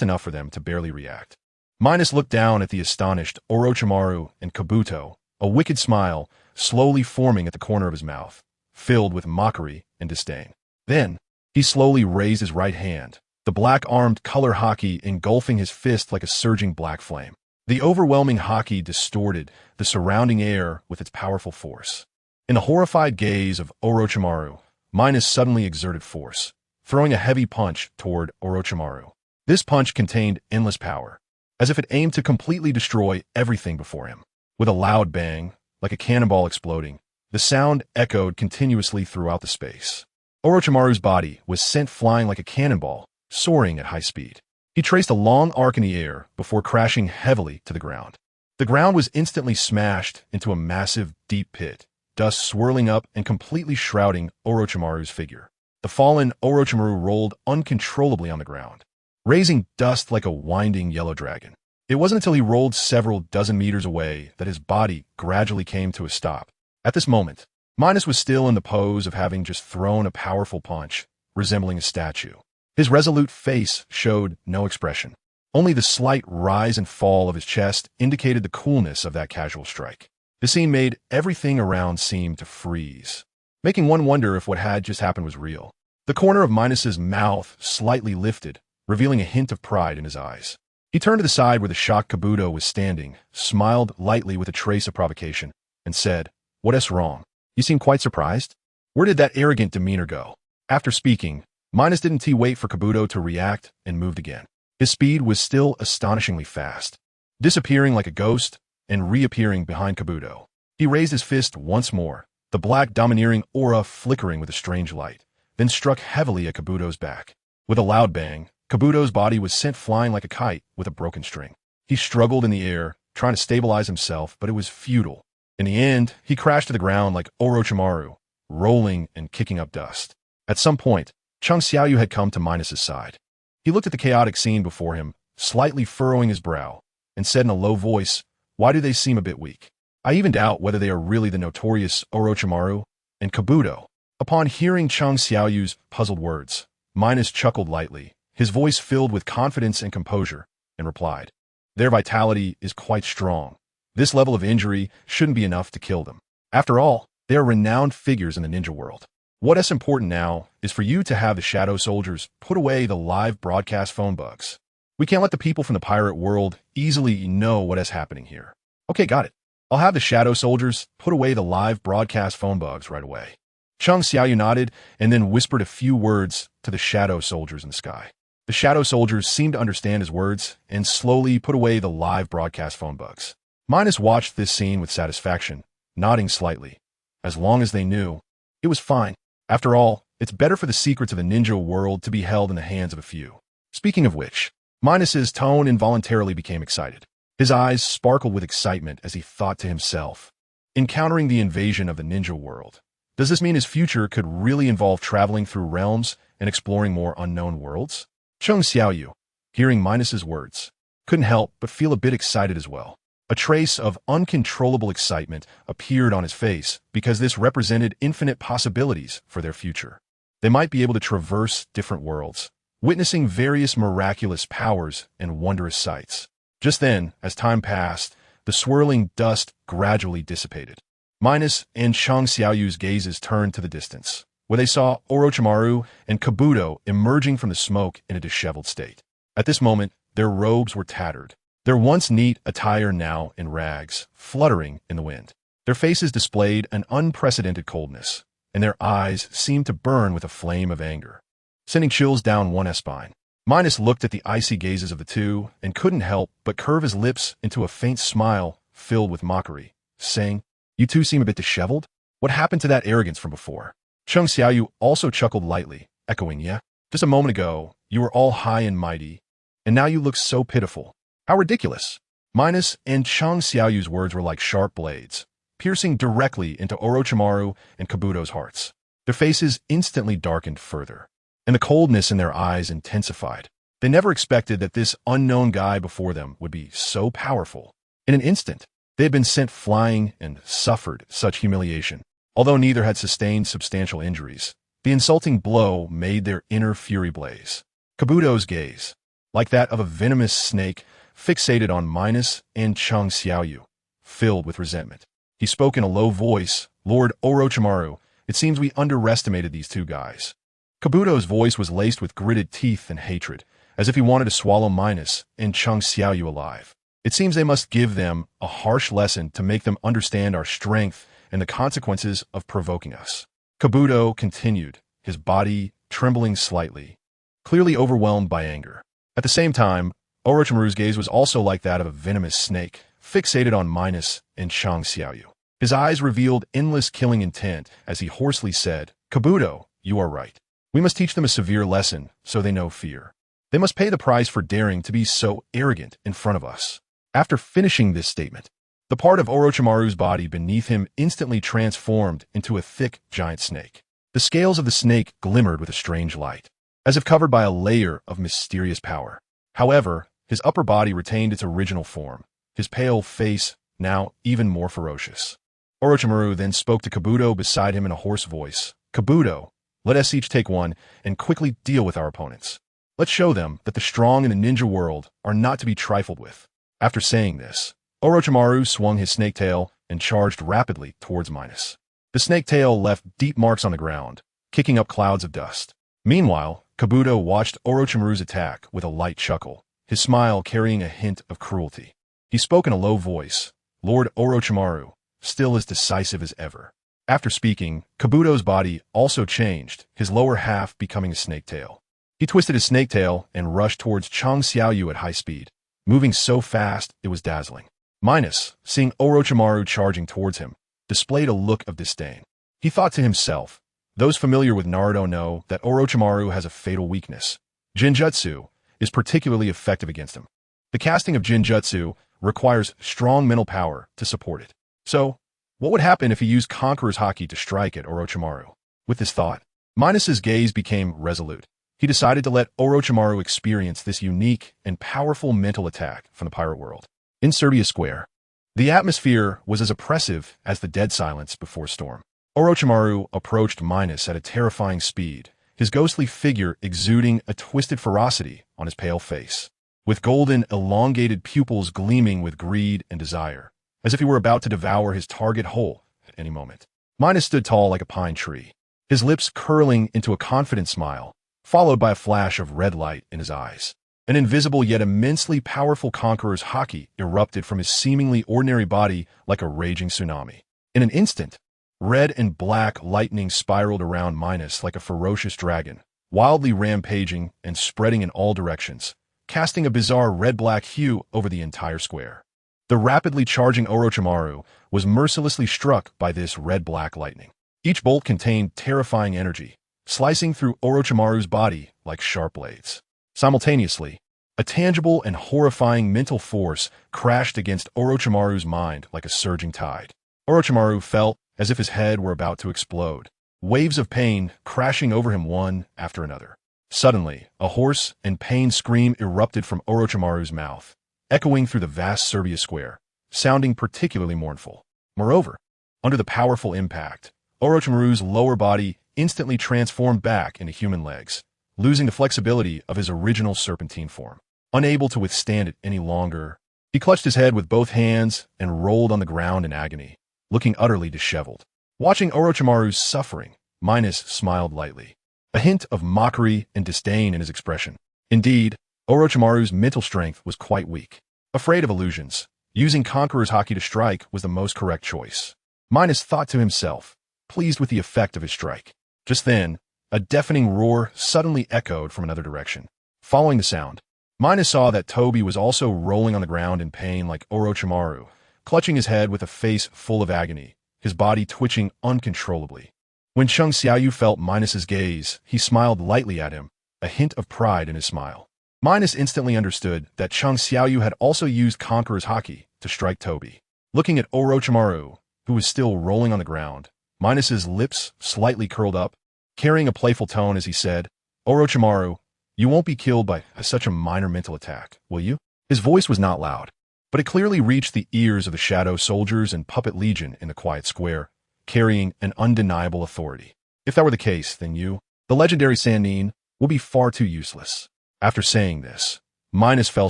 enough for them to barely react. Minos looked down at the astonished Orochimaru and Kabuto, a wicked smile slowly forming at the corner of his mouth, filled with mockery and disdain. Then, he slowly raised his right hand, the black-armed color haki engulfing his fist like a surging black flame. The overwhelming haki distorted the surrounding air with its powerful force. In the horrified gaze of Orochimaru, Minos suddenly exerted force, throwing a heavy punch toward Orochimaru. This punch contained endless power, as if it aimed to completely destroy everything before him. With a loud bang, like a cannonball exploding, the sound echoed continuously throughout the space. Orochimaru's body was sent flying like a cannonball, soaring at high speed. He traced a long arc in the air before crashing heavily to the ground. The ground was instantly smashed into a massive, deep pit, dust swirling up and completely shrouding Orochimaru's figure. The fallen Orochimaru rolled uncontrollably on the ground, raising dust like a winding yellow dragon. It wasn't until he rolled several dozen meters away that his body gradually came to a stop. At this moment, Minos was still in the pose of having just thrown a powerful punch, resembling a statue. His resolute face showed no expression. Only the slight rise and fall of his chest indicated the coolness of that casual strike. The scene made everything around seem to freeze, making one wonder if what had just happened was real. The corner of Minos's mouth slightly lifted, revealing a hint of pride in his eyes. He turned to the side where the shocked Kabuto was standing, smiled lightly with a trace of provocation, and said, "What's wrong? You seem quite surprised? Where did that arrogant demeanor go?" After speaking, Minos didn't wait for Kabuto to react and moved again. His speed was still astonishingly fast, disappearing like a ghost and reappearing behind Kabuto. He raised his fist once more, the black domineering aura flickering with a strange light, then struck heavily at Kabuto's back. With a loud bang, Kabuto's body was sent flying like a kite with a broken string. He struggled in the air, trying to stabilize himself, but it was futile. In the end, he crashed to the ground like Orochimaru, rolling and kicking up dust. At some point, Chung Xiaoyu had come to Minos's side. He looked at the chaotic scene before him, slightly furrowing his brow, and said in a low voice, "Why do they seem a bit weak? I even doubt whether they are really the notorious Orochimaru and Kabuto." Upon hearing Chung Xiaoyu's puzzled words, Minos chuckled lightly, his voice filled with confidence and composure, and replied, "Their vitality is quite strong. This level of injury shouldn't be enough to kill them. After all, they are renowned figures in the ninja world. What is important now is for you to have the Shadow Soldiers put away the live broadcast phone bugs. We can't let the people from the pirate world easily know what is happening here." "Okay, got it. I'll have the Shadow Soldiers put away the live broadcast phone bugs right away." Chung Xiaoyu nodded and then whispered a few words to the Shadow Soldiers in the sky. The shadow soldiers seemed to understand his words and slowly put away the live broadcast phone bugs. Minos watched this scene with satisfaction, nodding slightly. As long as they knew, it was fine. After all, it's better for the secrets of the ninja world to be held in the hands of a few. Speaking of which, Minos's tone involuntarily became excited. His eyes sparkled with excitement as he thought to himself, encountering the invasion of the ninja world. Does this mean his future could really involve traveling through realms and exploring more unknown worlds? Chung Xiaoyu, hearing Minos's words, couldn't help but feel a bit excited as well. A trace of uncontrollable excitement appeared on his face because this represented infinite possibilities for their future. They might be able to traverse different worlds, witnessing various miraculous powers and wondrous sights. Just then, as time passed, the swirling dust gradually dissipated. Minos and Chung Xiaoyu's gazes turned to the distance, where they saw Orochimaru and Kabuto emerging from the smoke in a disheveled state. At this moment, their robes were tattered, their once neat attire now in rags, fluttering in the wind. Their faces displayed an unprecedented coldness, and their eyes seemed to burn with a flame of anger, sending chills down one's spine. Minos looked at the icy gazes of the two and couldn't help but curve his lips into a faint smile filled with mockery, saying, "You two seem a bit disheveled? What happened to that arrogance from before?" Chung Xiaoyu also chuckled lightly, echoing, "Yeah, just a moment ago, you were all high and mighty, and now you look so pitiful. How ridiculous." Minos and Chung Xiaoyu's words were like sharp blades, piercing directly into Orochimaru and Kabuto's hearts. Their faces instantly darkened further, and the coldness in their eyes intensified. They never expected that this unknown guy before them would be so powerful. In an instant, they had been sent flying and suffered such humiliation. Although neither had sustained substantial injuries, the insulting blow made their inner fury blaze. Kabuto's gaze, like that of a venomous snake, fixated on Minos and Chung Xiaoyu, filled with resentment. He spoke in a low voice, "Lord Orochimaru, it seems we underestimated these two guys." Kabuto's voice was laced with gritted teeth and hatred, as if he wanted to swallow Minos and Chung Xiaoyu alive. "It seems they must give them a harsh lesson to make them understand our strength and the consequences of provoking us." Kabuto continued, his body trembling slightly, clearly overwhelmed by anger. At the same time, Orochimaru's gaze was also like that of a venomous snake, fixated on Minos and Chung Xiaoyu. His eyes revealed endless killing intent as he hoarsely said, "Kabuto, you are right. We must teach them a severe lesson so they know fear. They must pay the price for daring to be so arrogant in front of us." After finishing this statement, the part of Orochimaru's body beneath him instantly transformed into a thick, giant snake. The scales of the snake glimmered with a strange light, as if covered by a layer of mysterious power. However, his upper body retained its original form, his pale face now even more ferocious. Orochimaru then spoke to Kabuto beside him in a hoarse voice. "Kabuto, let us each take one and quickly deal with our opponents. Let's show them that the strong in the ninja world are not to be trifled with." After saying this, Orochimaru swung his snake tail and charged rapidly towards Minos. The snake tail left deep marks on the ground, kicking up clouds of dust. Meanwhile, Kabuto watched Orochimaru's attack with a light chuckle, his smile carrying a hint of cruelty. He spoke in a low voice, "Lord Orochimaru, still as decisive as ever." After speaking, Kabuto's body also changed, his lower half becoming a snake tail. He twisted his snake tail and rushed towards Chung Xiaoyu at high speed, moving so fast it was dazzling. Minos, seeing Orochimaru charging towards him, displayed a look of disdain. He thought to himself, "Those familiar with Naruto know that Orochimaru has a fatal weakness. Jinjutsu is particularly effective against him. The casting of Jinjutsu requires strong mental power to support it. So, what would happen if he used Conqueror's Haki to strike at Orochimaru?" With this thought, Minos's gaze became resolute. He decided to let Orochimaru experience this unique and powerful mental attack from the pirate world. In Serbia Square, the atmosphere was as oppressive as the dead silence before storm. Orochimaru approached Minos at a terrifying speed, his ghostly figure exuding a twisted ferocity on his pale face, with golden, elongated pupils gleaming with greed and desire, as if he were about to devour his target whole at any moment. Minos stood tall like a pine tree, his lips curling into a confident smile, followed by a flash of red light in his eyes. An invisible yet immensely powerful conqueror's haki erupted from his seemingly ordinary body like a raging tsunami. In an instant, red and black lightning spiraled around Minos like a ferocious dragon, wildly rampaging and spreading in all directions, casting a bizarre red-black hue over the entire square. The rapidly charging Orochimaru was mercilessly struck by this red-black lightning. Each bolt contained terrifying energy, slicing through Orochimaru's body like sharp blades. Simultaneously, a tangible and horrifying mental force crashed against Orochimaru's mind like a surging tide. Orochimaru felt as if his head were about to explode, waves of pain crashing over him one after another. Suddenly, a hoarse and pained scream erupted from Orochimaru's mouth, echoing through the vast Serbia square, sounding particularly mournful. Moreover, under the powerful impact, Orochimaru's lower body instantly transformed back into human legs, losing the flexibility of his original serpentine form. Unable to withstand it any longer, he clutched his head with both hands and rolled on the ground in agony, looking utterly disheveled. Watching Orochimaru's suffering, Minos smiled lightly, a hint of mockery and disdain in his expression. Indeed, Orochimaru's mental strength was quite weak. Afraid of illusions, using Conqueror's Haki to strike was the most correct choice. Minos thought to himself, pleased with the effect of his strike. Just then, a deafening roar suddenly echoed from another direction. Following the sound, Minos saw that Toby was also rolling on the ground in pain like Orochimaru, clutching his head with a face full of agony, his body twitching uncontrollably. When Chung Xiaoyu felt Minos's gaze, he smiled lightly at him, a hint of pride in his smile. Minos instantly understood that Chung Xiaoyu had also used Conqueror's Haki to strike Toby. Looking at Orochimaru, who was still rolling on the ground, Minos's lips slightly curled up, carrying a playful tone as he said, "Orochimaru, you won't be killed by such a minor mental attack, will you?" His voice was not loud, but it clearly reached the ears of the shadow soldiers and puppet legion in the quiet square, carrying an undeniable authority. If that were the case, then you, the legendary Sannin, will be far too useless. After saying this, Minos fell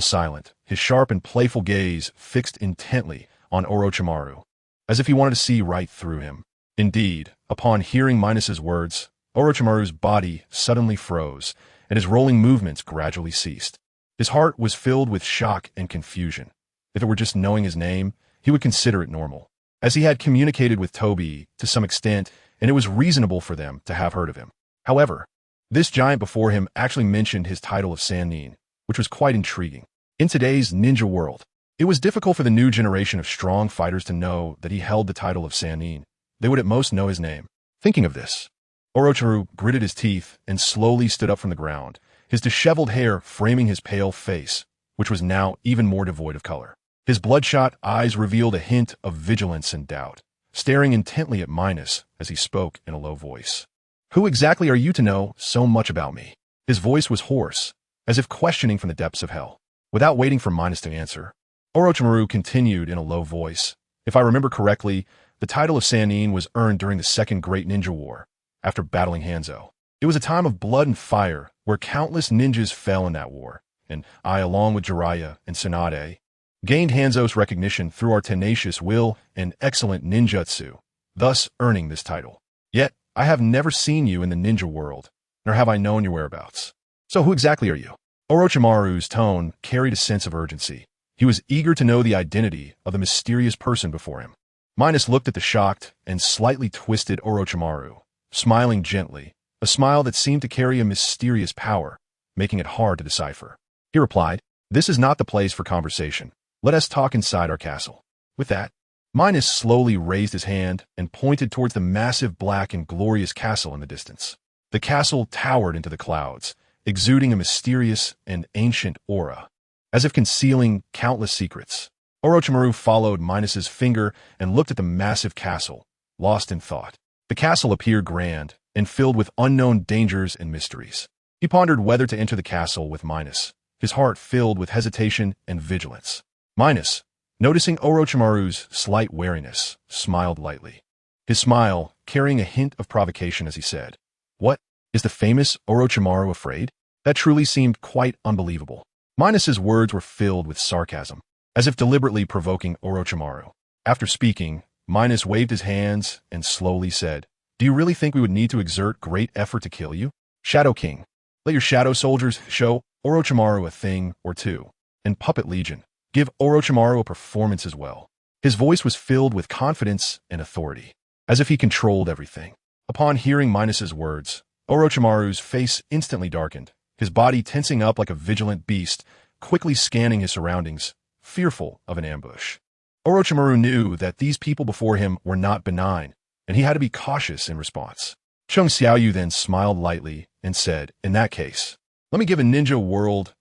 silent, his sharp and playful gaze fixed intently on Orochimaru, as if he wanted to see right through him. Indeed, upon hearing Minos's words, Orochimaru's body suddenly froze, and his rolling movements gradually ceased. His heart was filled with shock and confusion. If it were just knowing his name, he would consider it normal, as he had communicated with Toby to some extent, and it was reasonable for them to have heard of him. However, this giant before him actually mentioned his title of Sannin, which was quite intriguing. In today's ninja world, it was difficult for the new generation of strong fighters to know that he held the title of Sannin. They would at most know his name. Thinking of this, Orochimaru gritted his teeth and slowly stood up from the ground, his disheveled hair framing his pale face, which was now even more devoid of color. His bloodshot eyes revealed a hint of vigilance and doubt, staring intently at Minos as he spoke in a low voice. "Who exactly are you to know so much about me?" His voice was hoarse, as if questioning from the depths of hell. Without waiting for Minos to answer, Orochimaru continued in a low voice. "If I remember correctly, the title of Sannin was earned during the Second Great Ninja War, after battling Hanzo. It was a time of blood and fire, where countless ninjas fell in that war, and I, along with Jiraiya and Tsunade, gained Hanzo's recognition through our tenacious will and excellent ninjutsu, thus earning this title. Yet, I have never seen you in the ninja world, nor have I known your whereabouts. So who exactly are you?" Orochimaru's tone carried a sense of urgency. He was eager to know the identity of the mysterious person before him. Minos looked at the shocked and slightly twisted Orochimaru, smiling gently, a smile that seemed to carry a mysterious power, making it hard to decipher. He replied, "This is not the place for conversation. Let us talk inside our castle." With that, Minos slowly raised his hand and pointed towards the massive black and glorious castle in the distance. The castle towered into the clouds, exuding a mysterious and ancient aura, as if concealing countless secrets. Orochimaru followed Minos's finger and looked at the massive castle, lost in thought. The castle appeared grand and filled with unknown dangers and mysteries. He pondered whether to enter the castle with Minos, his heart filled with hesitation and vigilance. Minos, noticing Orochimaru's slight wariness, smiled lightly. His smile carrying a hint of provocation as he said, "What, is the famous Orochimaru afraid?" That truly seemed quite unbelievable. Minos's words were filled with sarcasm, as if deliberately provoking Orochimaru. After speaking, Minos waved his hands and slowly said, "Do you really think we would need to exert great effort to kill you? Shadow King, let your shadow soldiers show Orochimaru a thing or two, and Puppet Legion, give Orochimaru a performance as well." His voice was filled with confidence and authority, as if he controlled everything. Upon hearing Minos's words, Orochimaru's face instantly darkened, his body tensing up like a vigilant beast, quickly scanning his surroundings, fearful of an ambush. Orochimaru knew that these people before him were not benign, and he had to be cautious in response. Chung Xiaoyu then smiled lightly and said, "In that case, let me give a ninja world's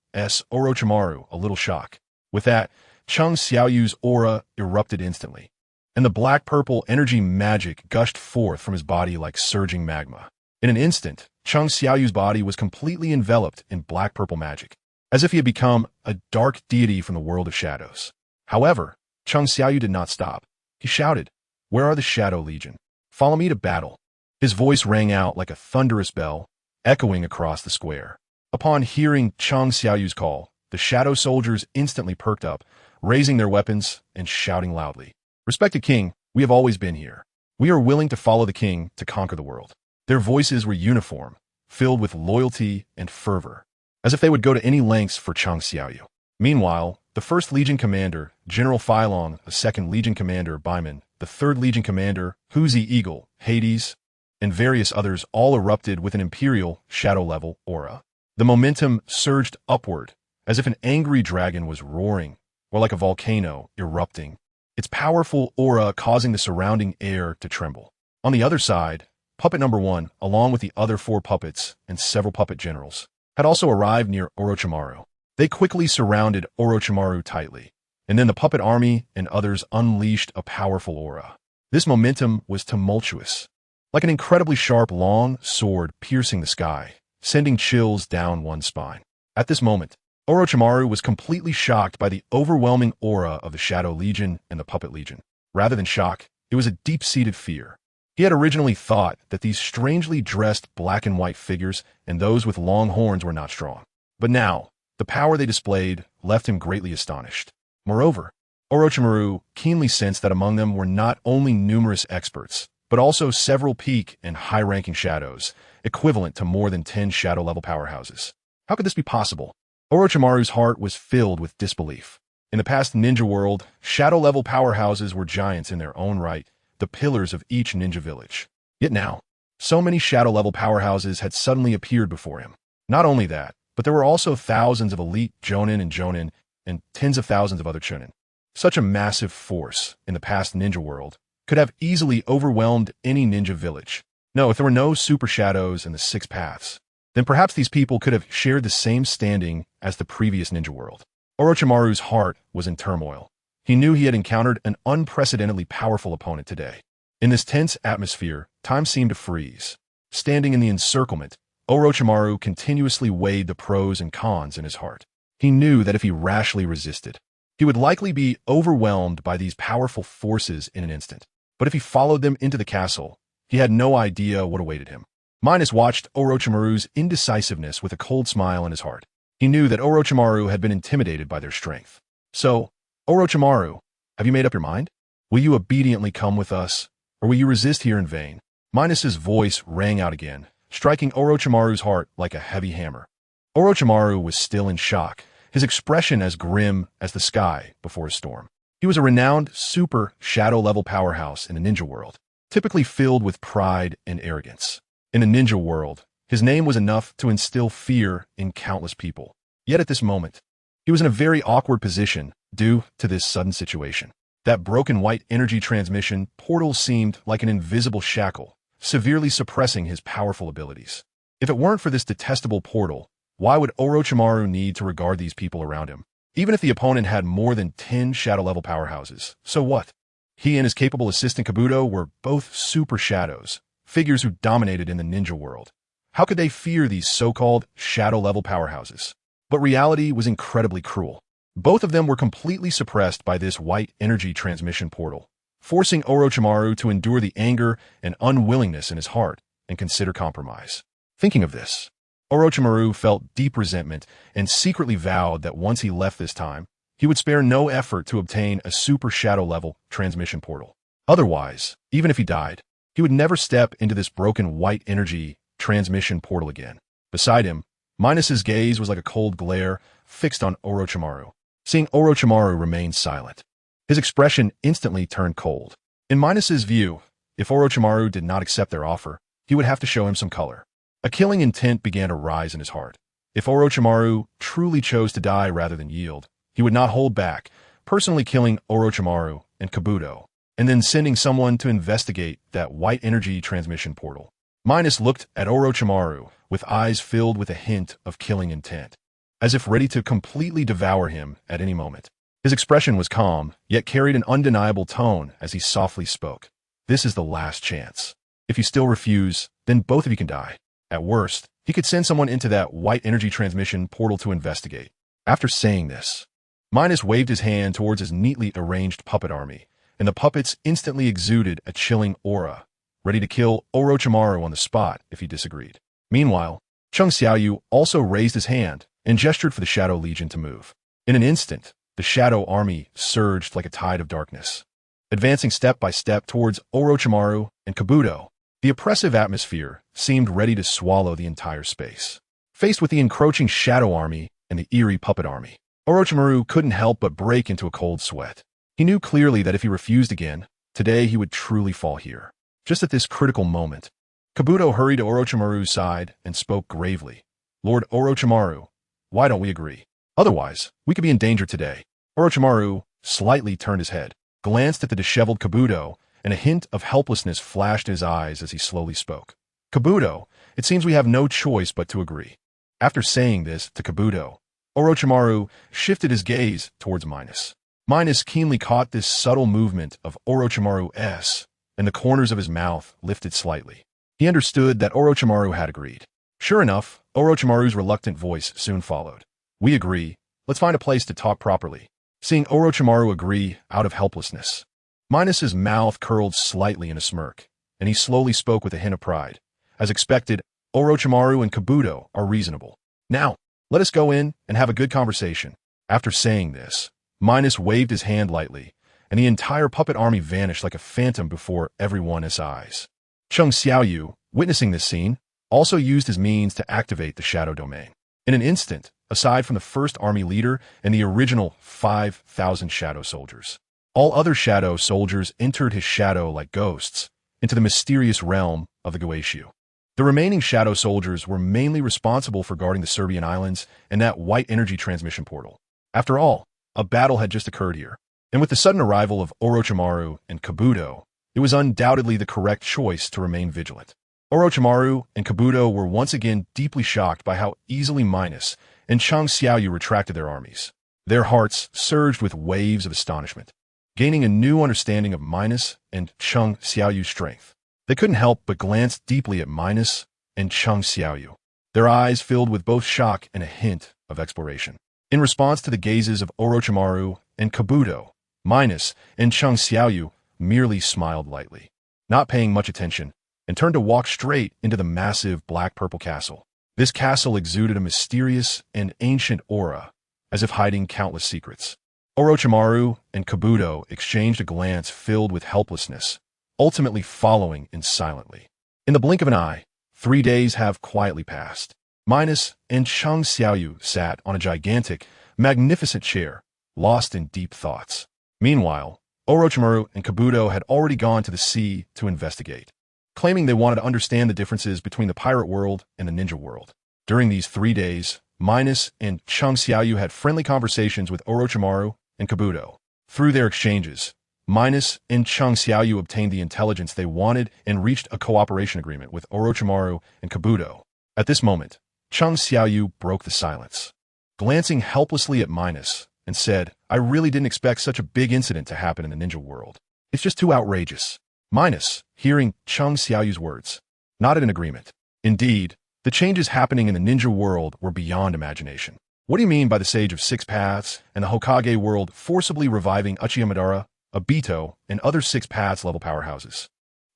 Orochimaru a little shock." With that, Chung Xiaoyu's aura erupted instantly, and the black-purple energy magic gushed forth from his body like surging magma. In an instant, Chung Xiaoyu's body was completely enveloped in black-purple magic, as if he had become a dark deity from the world of shadows. However, Chung Xiaoyu did not stop. He shouted, "Where are the Shadow Legion? Follow me to battle." His voice rang out like a thunderous bell, echoing across the square. Upon hearing Chung Xiaoyu's call, the shadow soldiers instantly perked up, raising their weapons and shouting loudly, "Respected King, we have always been here. We are willing to follow the king to conquer the world." Their voices were uniform, filled with loyalty and fervor, as if they would go to any lengths for Chung Xiaoyu. Meanwhile, the 1st Legion Commander, General Filong, the 2nd Legion Commander, Baiman, the 3rd Legion Commander, Huzi Eagle, Hades, and various others all erupted with an imperial shadow-level aura. The momentum surged upward, as if an angry dragon was roaring, or like a volcano erupting, its powerful aura causing the surrounding air to tremble. On the other side, Puppet number 1, along with the other 4 puppets and several puppet generals, had also arrived near Orochimaru. They quickly surrounded Orochimaru tightly, and then the puppet army and others unleashed a powerful aura. This momentum was tumultuous, like an incredibly sharp long sword piercing the sky, sending chills down one's spine. At this moment, Orochimaru was completely shocked by the overwhelming aura of the Shadow Legion and the Puppet Legion. Rather than shock, it was a deep-seated fear. He had originally thought that these strangely dressed black and white figures and those with long horns were not strong. But now, the power they displayed left him greatly astonished. Moreover, Orochimaru keenly sensed that among them were not only numerous experts, but also several peak and high-ranking shadows, equivalent to more than 10 shadow-level powerhouses. How could this be possible? Orochimaru's heart was filled with disbelief. In the past ninja world, shadow-level powerhouses were giants in their own right, the pillars of each ninja village. Yet now, so many shadow-level powerhouses had suddenly appeared before him. Not only that, but there were also thousands of elite jonin and tens of thousands of other chunin. Such a massive force in the past ninja world could have easily overwhelmed any ninja village. No, if there were no super shadows and the 6 paths, then perhaps these people could have shared the same standing as the previous ninja world. Orochimaru's heart was in turmoil. He knew he had encountered an unprecedentedly powerful opponent today. In this tense atmosphere, time seemed to freeze. Standing in the encirclement, Orochimaru continuously weighed the pros and cons in his heart. He knew that if he rashly resisted, he would likely be overwhelmed by these powerful forces in an instant. But if he followed them into the castle, he had no idea what awaited him. Minos watched Orochimaru's indecisiveness with a cold smile in his heart. He knew that Orochimaru had been intimidated by their strength. So, Orochimaru, have you made up your mind? Will you obediently come with us, or will you resist here in vain? Minos's voice rang out again, striking Orochimaru's heart like a heavy hammer. Orochimaru was still in shock, his expression as grim as the sky before a storm. He was a renowned super shadow-level powerhouse in the ninja world, typically filled with pride and arrogance. In the ninja world, his name was enough to instill fear in countless people. Yet at this moment, he was in a very awkward position due to this sudden situation. That broken white energy transmission portal seemed like an invisible shackle, severely suppressing his powerful abilities. If it weren't for this detestable portal, why would Orochimaru need to regard these people around him? Even if the opponent had more than 10 shadow-level powerhouses, so what? He and his capable assistant Kabuto were both super shadows, figures who dominated in the ninja world. How could they fear these so-called shadow-level powerhouses? But reality was incredibly cruel. Both of them were completely suppressed by this white energy transmission portal, forcing Orochimaru to endure the anger and unwillingness in his heart and consider compromise. Thinking of this, Orochimaru felt deep resentment and secretly vowed that once he left this time, he would spare no effort to obtain a super shadow-level transmission portal. Otherwise, even if he died, he would never step into this broken white energy transmission portal again. Beside him, Minos's gaze was like a cold glare fixed on Orochimaru. Seeing Orochimaru remain silent, his expression instantly turned cold. In Minos's view, if Orochimaru did not accept their offer, he would have to show him some color. A killing intent began to rise in his heart. If Orochimaru truly chose to die rather than yield, he would not hold back, personally killing Orochimaru and Kabuto, and then sending someone to investigate that white energy transmission portal. Minos looked at Orochimaru with eyes filled with a hint of killing intent, as if ready to completely devour him at any moment. His expression was calm, yet carried an undeniable tone as he softly spoke. This is the last chance. If you still refuse, then both of you can die. At worst, he could send someone into that white energy transmission portal to investigate. After saying this, Minos waved his hand towards his neatly arranged puppet army, and the puppets instantly exuded a chilling aura, ready to kill Orochimaru on the spot if he disagreed. Meanwhile, Chung Xiaoyu also raised his hand and gestured for the Shadow Legion to move. In an instant, the Shadow Army surged like a tide of darkness, advancing step by step towards Orochimaru and Kabuto. The oppressive atmosphere seemed ready to swallow the entire space. Faced with the encroaching Shadow Army and the eerie Puppet Army, Orochimaru couldn't help but break into a cold sweat. He knew clearly that if he refused again, today he would truly fall here. Just at this critical moment, Kabuto hurried to Orochimaru's side and spoke gravely. Lord Orochimaru, why don't we agree? Otherwise, we could be in danger today. Orochimaru slightly turned his head, glanced at the disheveled Kabuto, and a hint of helplessness flashed in his eyes as he slowly spoke. Kabuto, it seems we have no choice but to agree. After saying this to Kabuto, Orochimaru shifted his gaze towards Minos. Minos keenly caught this subtle movement of Orochimaru's, and the corners of his mouth lifted slightly. He understood that Orochimaru had agreed. Sure enough, Orochimaru's reluctant voice soon followed. We agree. Let's find a place to talk properly. Seeing Orochimaru agree out of helplessness, Minos's mouth curled slightly in a smirk, and he slowly spoke with a hint of pride. As expected, Orochimaru and Kabuto are reasonable. Now, let us go in and have a good conversation. After saying this, Minos waved his hand lightly, and the entire puppet army vanished like a phantom before everyone's eyes. Chung Xiaoyu, witnessing this scene, also used his means to activate the shadow domain. In an instant, aside from the first army leader and the original 5,000 shadow soldiers, all other shadow soldiers entered his shadow like ghosts into the mysterious realm of the Goeishu. The remaining shadow soldiers were mainly responsible for guarding the Serbian islands and that white energy transmission portal. After all, a battle had just occurred here, and with the sudden arrival of Orochimaru and Kabuto, it was undoubtedly the correct choice to remain vigilant. Orochimaru and Kabuto were once again deeply shocked by how easily Minos and Chung Xiaoyu retracted their armies. Their hearts surged with waves of astonishment, gaining a new understanding of Minos and Chung Xiaoyu's strength. They couldn't help but glance deeply at Minos and Chung Xiaoyu, their eyes filled with both shock and a hint of exploration. In response to the gazes of Orochimaru and Kabuto, Minos and Chung Xiaoyu merely smiled lightly, not paying much attention, and turned to walk straight into the massive black-purple castle. This castle exuded a mysterious and ancient aura, as if hiding countless secrets. Orochimaru and Kabuto exchanged a glance filled with helplessness, ultimately following in silently. In the blink of an eye, 3 days have quietly passed. Minos and Chung Xiaoyu sat on a gigantic, magnificent chair, lost in deep thoughts. Meanwhile, Orochimaru and Kabuto had already gone to the sea to investigate, claiming they wanted to understand the differences between the pirate world and the ninja world. During these 3 days, Minos and Chung Xiaoyu had friendly conversations with Orochimaru and Kabuto. Through their exchanges, Minos and Chung Xiaoyu obtained the intelligence they wanted and reached a cooperation agreement with Orochimaru and Kabuto. At this moment, Chung Xiaoyu broke the silence, glancing helplessly at Minos, and said, I really didn't expect such a big incident to happen in the ninja world. It's just too outrageous. Minos, hearing Chung Xiaoyu's words, nodded in agreement. Indeed, the changes happening in the ninja world were beyond imagination. What do you mean by the Sage of Six Paths and the Hokage world forcibly reviving Uchiha Madara, Obito, and other Six Paths level powerhouses?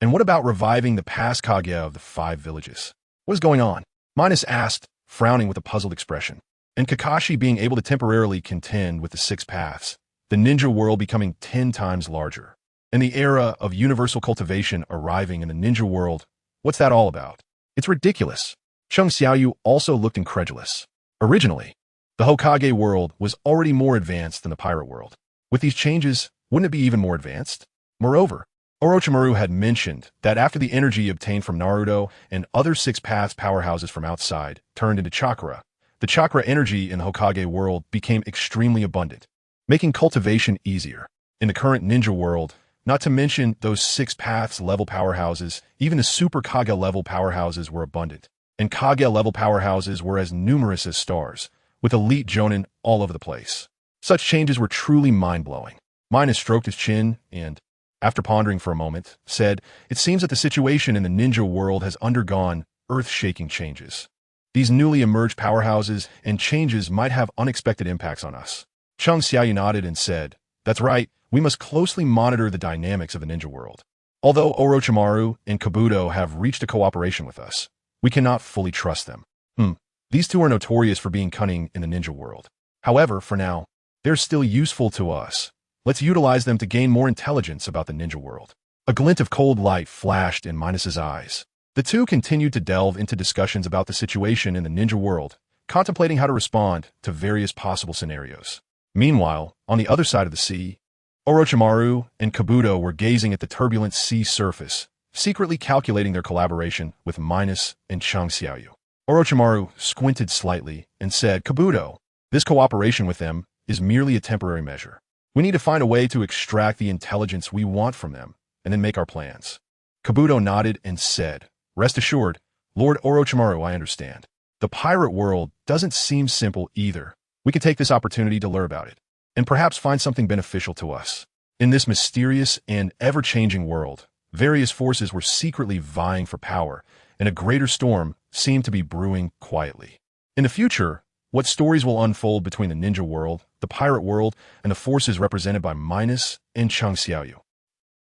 And what about reviving the past Kage of the 5 villages? What is going on? Minos asked, frowning with a puzzled expression. And Kakashi being able to temporarily contend with the Six Paths, the ninja world becoming 10 times larger, and the era of universal cultivation arriving in the ninja world, what's that all about? It's ridiculous. Chung Xiaoyu also looked incredulous. Originally, the Hokage world was already more advanced than the pirate world. With these changes, wouldn't it be even more advanced? Moreover, Orochimaru had mentioned that after the energy obtained from Naruto and other Six Paths powerhouses from outside turned into chakra, the chakra energy in the Hokage world became extremely abundant, making cultivation easier. In the current ninja world, not to mention those Six Paths level powerhouses, even the Super Kage level powerhouses were abundant, and Kage level powerhouses were as numerous as stars, with elite jonin all over the place. Such changes were truly mind-blowing. Minos stroked his chin and, after pondering for a moment, said, "It seems that the situation in the ninja world has undergone earth-shaking changes. These newly emerged powerhouses and changes might have unexpected impacts on us." Chung Xiaoyu nodded and said, "That's right, we must closely monitor the dynamics of the ninja world. Although Orochimaru and Kabuto have reached a cooperation with us, we cannot fully trust them. These two are notorious for being cunning in the ninja world. However, for now, they're still useful to us. Let's utilize them to gain more intelligence about the ninja world." A glint of cold light flashed in Minos's eyes. The two continued to delve into discussions about the situation in the ninja world, contemplating how to respond to various possible scenarios. Meanwhile, on the other side of the sea, Orochimaru and Kabuto were gazing at the turbulent sea surface, secretly calculating their collaboration with Minos and Chung Xiaoyu. Orochimaru squinted slightly and said, "Kabuto, this cooperation with them is merely a temporary measure. We need to find a way to extract the intelligence we want from them, and then make our plans." Kabuto nodded and said, "Rest assured, Lord Orochimaru, I understand. The pirate world doesn't seem simple either. We can take this opportunity to learn about it, and perhaps find something beneficial to us." In this mysterious and ever-changing world, various forces were secretly vying for power, and a greater storm seemed to be brewing quietly. In the future, what stories will unfold between the ninja world, the pirate world, and the forces represented by Minos and Chung Xiaoyu?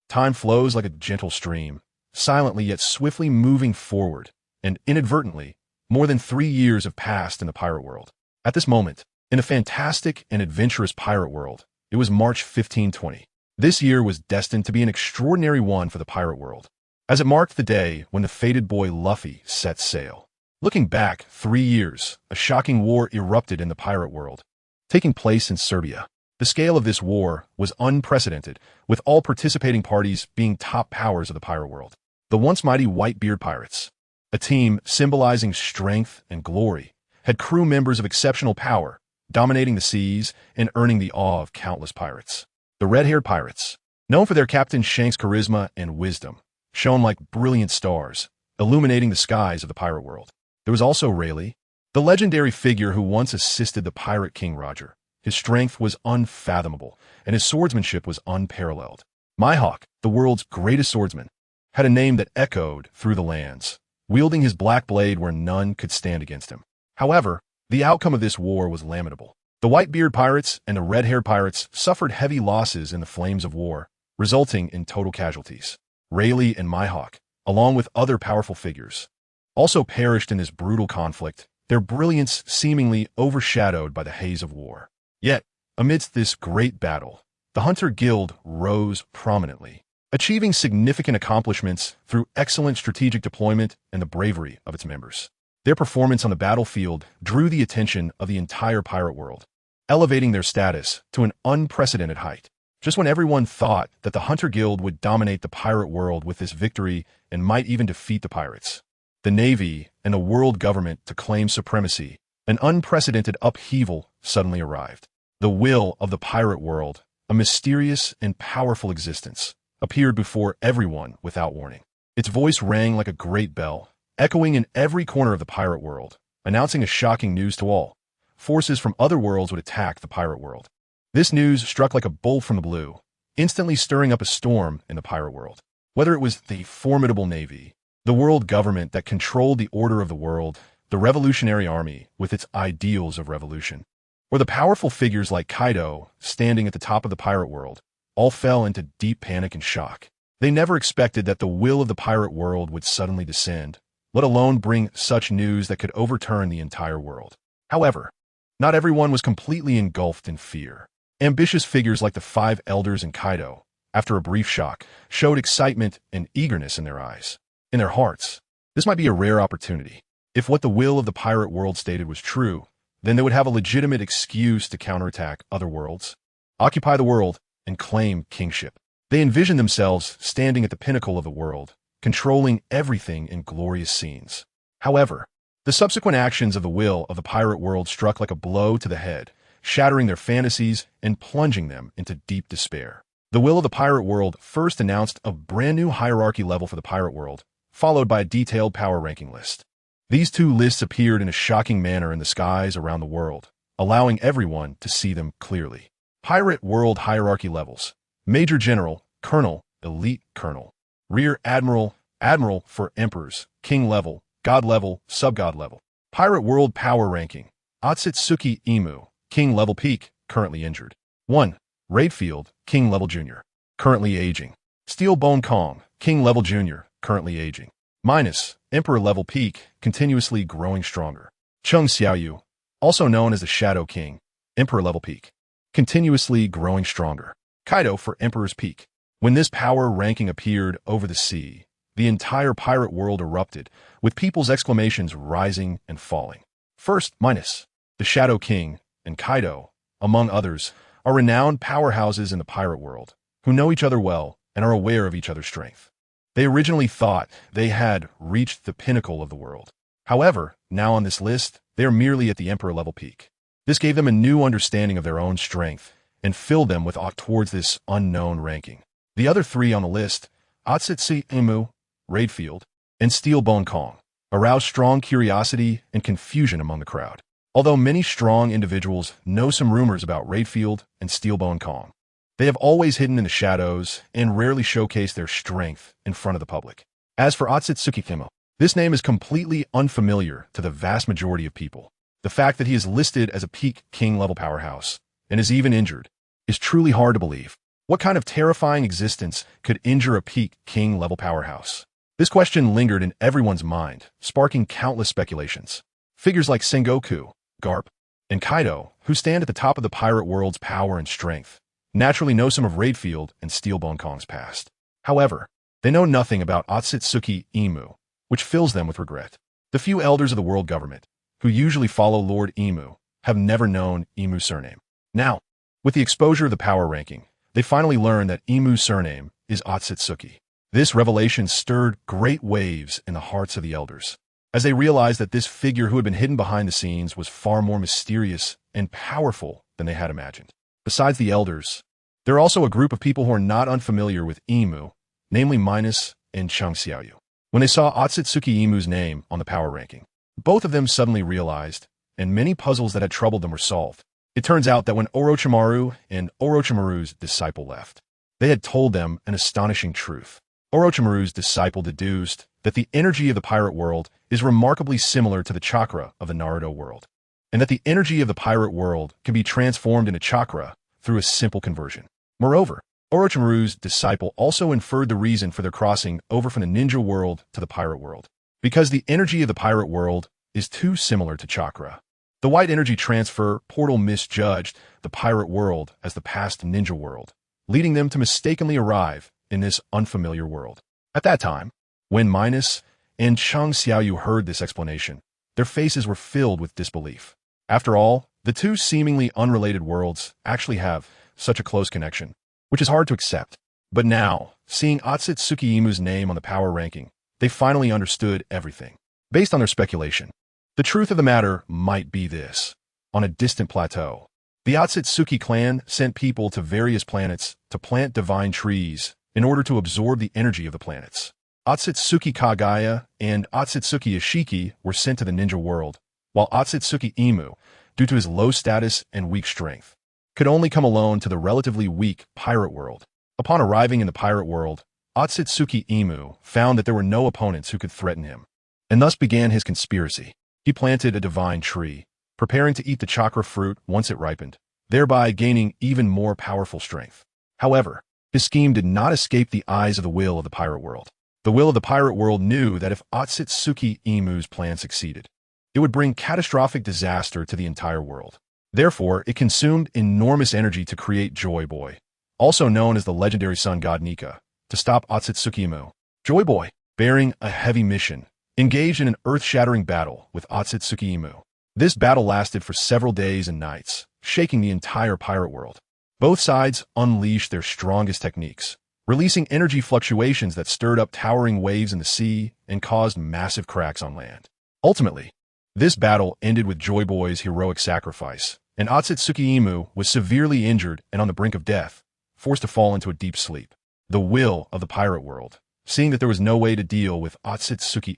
Time flows like a gentle stream, silently yet swiftly moving forward, and inadvertently, more than 3 years have passed in the pirate world. At this moment, in a fantastic and adventurous pirate world, it was March 1520. This year was destined to be an extraordinary one for the pirate world, as it marked the day when the fated boy Luffy set sail. Looking back 3 years, a shocking war erupted in the pirate world, taking place in Serbia. The scale of this war was unprecedented, with all participating parties being top powers of the pirate world. The once mighty Whitebeard Pirates, a team symbolizing strength and glory, had crew members of exceptional power, dominating the seas and earning the awe of countless pirates. The Red-Haired Pirates, known for their Captain Shank's charisma and wisdom, shone like brilliant stars, illuminating the skies of the pirate world. There was also Rayleigh, the legendary figure who once assisted the pirate King Roger. His strength was unfathomable, and his swordsmanship was unparalleled. Mihawk, the world's greatest swordsman, had a name that echoed through the lands, wielding his black blade where none could stand against him. However, the outcome of this war was lamentable. The Whitebeard Pirates and the Red-Haired Pirates suffered heavy losses in the flames of war, resulting in total casualties. Rayleigh and Mihawk, along with other powerful figures, also perished in this brutal conflict, their brilliance seemingly overshadowed by the haze of war. Yet, amidst this great battle, the Hunter Guild rose prominently, achieving significant accomplishments through excellent strategic deployment and the bravery of its members. Their performance on the battlefield drew the attention of the entire pirate world, elevating their status to an unprecedented height. Just when everyone thought that the Hunter Guild would dominate the pirate world with this victory and might even defeat the pirates, the Navy and the world government to claim supremacy, an unprecedented upheaval suddenly arrived. The will of the pirate world, a mysterious and powerful existence, appeared before everyone without warning. Its voice rang like a great bell, echoing in every corner of the pirate world, announcing a shocking news to all. Forces from other worlds would attack the pirate world. This news struck like a bolt from the blue, instantly stirring up a storm in the pirate world. Whether it was the formidable Navy, the world government that controlled the order of the world, the Revolutionary Army with its ideals of revolution, or the powerful figures like Kaido standing at the top of the pirate world, all fell into deep panic and shock. They never expected that the will of the pirate world would suddenly descend, let alone bring such news that could overturn the entire world. However, not everyone was completely engulfed in fear. Ambitious figures like the 5 elders and Kaido, after a brief shock, showed excitement and eagerness in their eyes. In their hearts, this might be a rare opportunity. If what the will of the pirate world stated was true, then they would have a legitimate excuse to counterattack other worlds, occupy the world, and claim kingship. They envisioned themselves standing at the pinnacle of the world, controlling everything in glorious scenes. However, the subsequent actions of the will of the pirate world struck like a blow to the head, shattering their fantasies and plunging them into deep despair. The will of the pirate world first announced a brand new hierarchy level for the pirate world, followed by a detailed power ranking list. These two lists appeared in a shocking manner in the skies around the world, allowing everyone to see them clearly. Pirate world hierarchy levels: Major General, Colonel, Elite Colonel, Rear Admiral, Admiral for Emperors, King level, God level, Sub-God level. Pirate world power ranking: Otsutsuki Emu, King level peak, currently injured. 1. Raidfield, King level junior, currently aging. Steelbone Kong, King level junior, currently aging. Minos, Emperor level peak, continuously growing stronger. Chung Xiaoyu, also known as the Shadow King, Emperor level peak, continuously growing stronger. Kaido for Emperor's peak. When this power ranking appeared over the sea, the entire pirate world erupted, with people's exclamations rising and falling. First, Minos, the Shadow King, and Kaido, among others, are renowned powerhouses in the pirate world, who know each other well and are aware of each other's strength. They originally thought they had reached the pinnacle of the world. However, now on this list, they are merely at the Emperor level peak. This gave them a new understanding of their own strength and filled them with awe towards this unknown ranking. The other three on the list, Otsutsuki Emu, Raidfield, and Steelbone Kong, aroused strong curiosity and confusion among the crowd. Although many strong individuals know some rumors about Raidfield and Steelbone Kong, they have always hidden in the shadows and rarely showcased their strength in front of the public. As for Otsutsuki Emu, this name is completely unfamiliar to the vast majority of people. The fact that he is listed as a peak king-level powerhouse and is even injured is truly hard to believe. What kind of terrifying existence could injure a peak king-level powerhouse? This question lingered in everyone's mind, sparking countless speculations. Figures like Sengoku, Garp, and Kaido, who stand at the top of the pirate world's power and strength, naturally know some of Raidfield and Steelbone Kong's past. However, they know nothing about Otsutsuki Emu, which fills them with regret. The few elders of the world government, who usually follow Lord Emu, have never known Emu's surname. Now, with the exposure of the power ranking, they finally learn that Emu's surname is Otsutsuki. This revelation stirred great waves in the hearts of the elders, as they realized that this figure who had been hidden behind the scenes was far more mysterious and powerful than they had imagined. Besides the elders, there are also a group of people who are not unfamiliar with Emu, namely Minos and Chung Xiaoyu. When they saw Otsutsuki Emu's name on the power ranking, both of them suddenly realized, and many puzzles that had troubled them were solved. It turns out that when Orochimaru and Orochimaru's disciple left, they had told them an astonishing truth. Orochimaru's disciple deduced that the energy of the pirate world is remarkably similar to the chakra of the Naruto world, and that the energy of the pirate world can be transformed into chakra through a simple conversion. Moreover, Orochimaru's disciple also inferred the reason for their crossing over from the ninja world to the pirate world, because the energy of the pirate world is too similar to chakra. The white energy transfer portal misjudged the pirate world as the past ninja world, leading them to mistakenly arrive in this unfamiliar world. At that time, when Minos and Chung Xiaoyu heard this explanation, their faces were filled with disbelief. After all, the two seemingly unrelated worlds actually have such a close connection, which is hard to accept. But now, seeing Otsutsuki Emu's name on the power ranking, they finally understood everything. Based on their speculation, the truth of the matter might be this. On a distant plateau, the Otsutsuki clan sent people to various planets to plant divine trees in order to absorb the energy of the planets. Otsutsuki Kagaya and Otsutsuki Ishiki were sent to the ninja world, while Otsutsuki Emu, due to his low status and weak strength, could only come alone to the relatively weak pirate world. Upon arriving in the pirate world, Otsutsuki Emu found that there were no opponents who could threaten him, and thus began his conspiracy. He planted a divine tree, preparing to eat the chakra fruit once it ripened, thereby gaining even more powerful strength. However, his scheme did not escape the eyes of the will of the pirate world. The will of the pirate world knew that if Otsutsuki Emu's plan succeeded, it would bring catastrophic disaster to the entire world. Therefore, it consumed enormous energy to create Joy Boy, also known as the legendary sun god Nika, to stop Otsutsuki Emu. Joy Boy, bearing a heavy mission, engaged in an earth-shattering battle with Otsutsuki Emu. This battle lasted for several days and nights, shaking the entire pirate world. Both sides unleashed their strongest techniques, releasing energy fluctuations that stirred up towering waves in the sea and caused massive cracks on land. Ultimately, this battle ended with Joy Boy's heroic sacrifice, and Otsutsuki was severely injured and on the brink of death, forced to fall into a deep sleep. The will of the pirate world, seeing that there was no way to deal with Otsutsuki,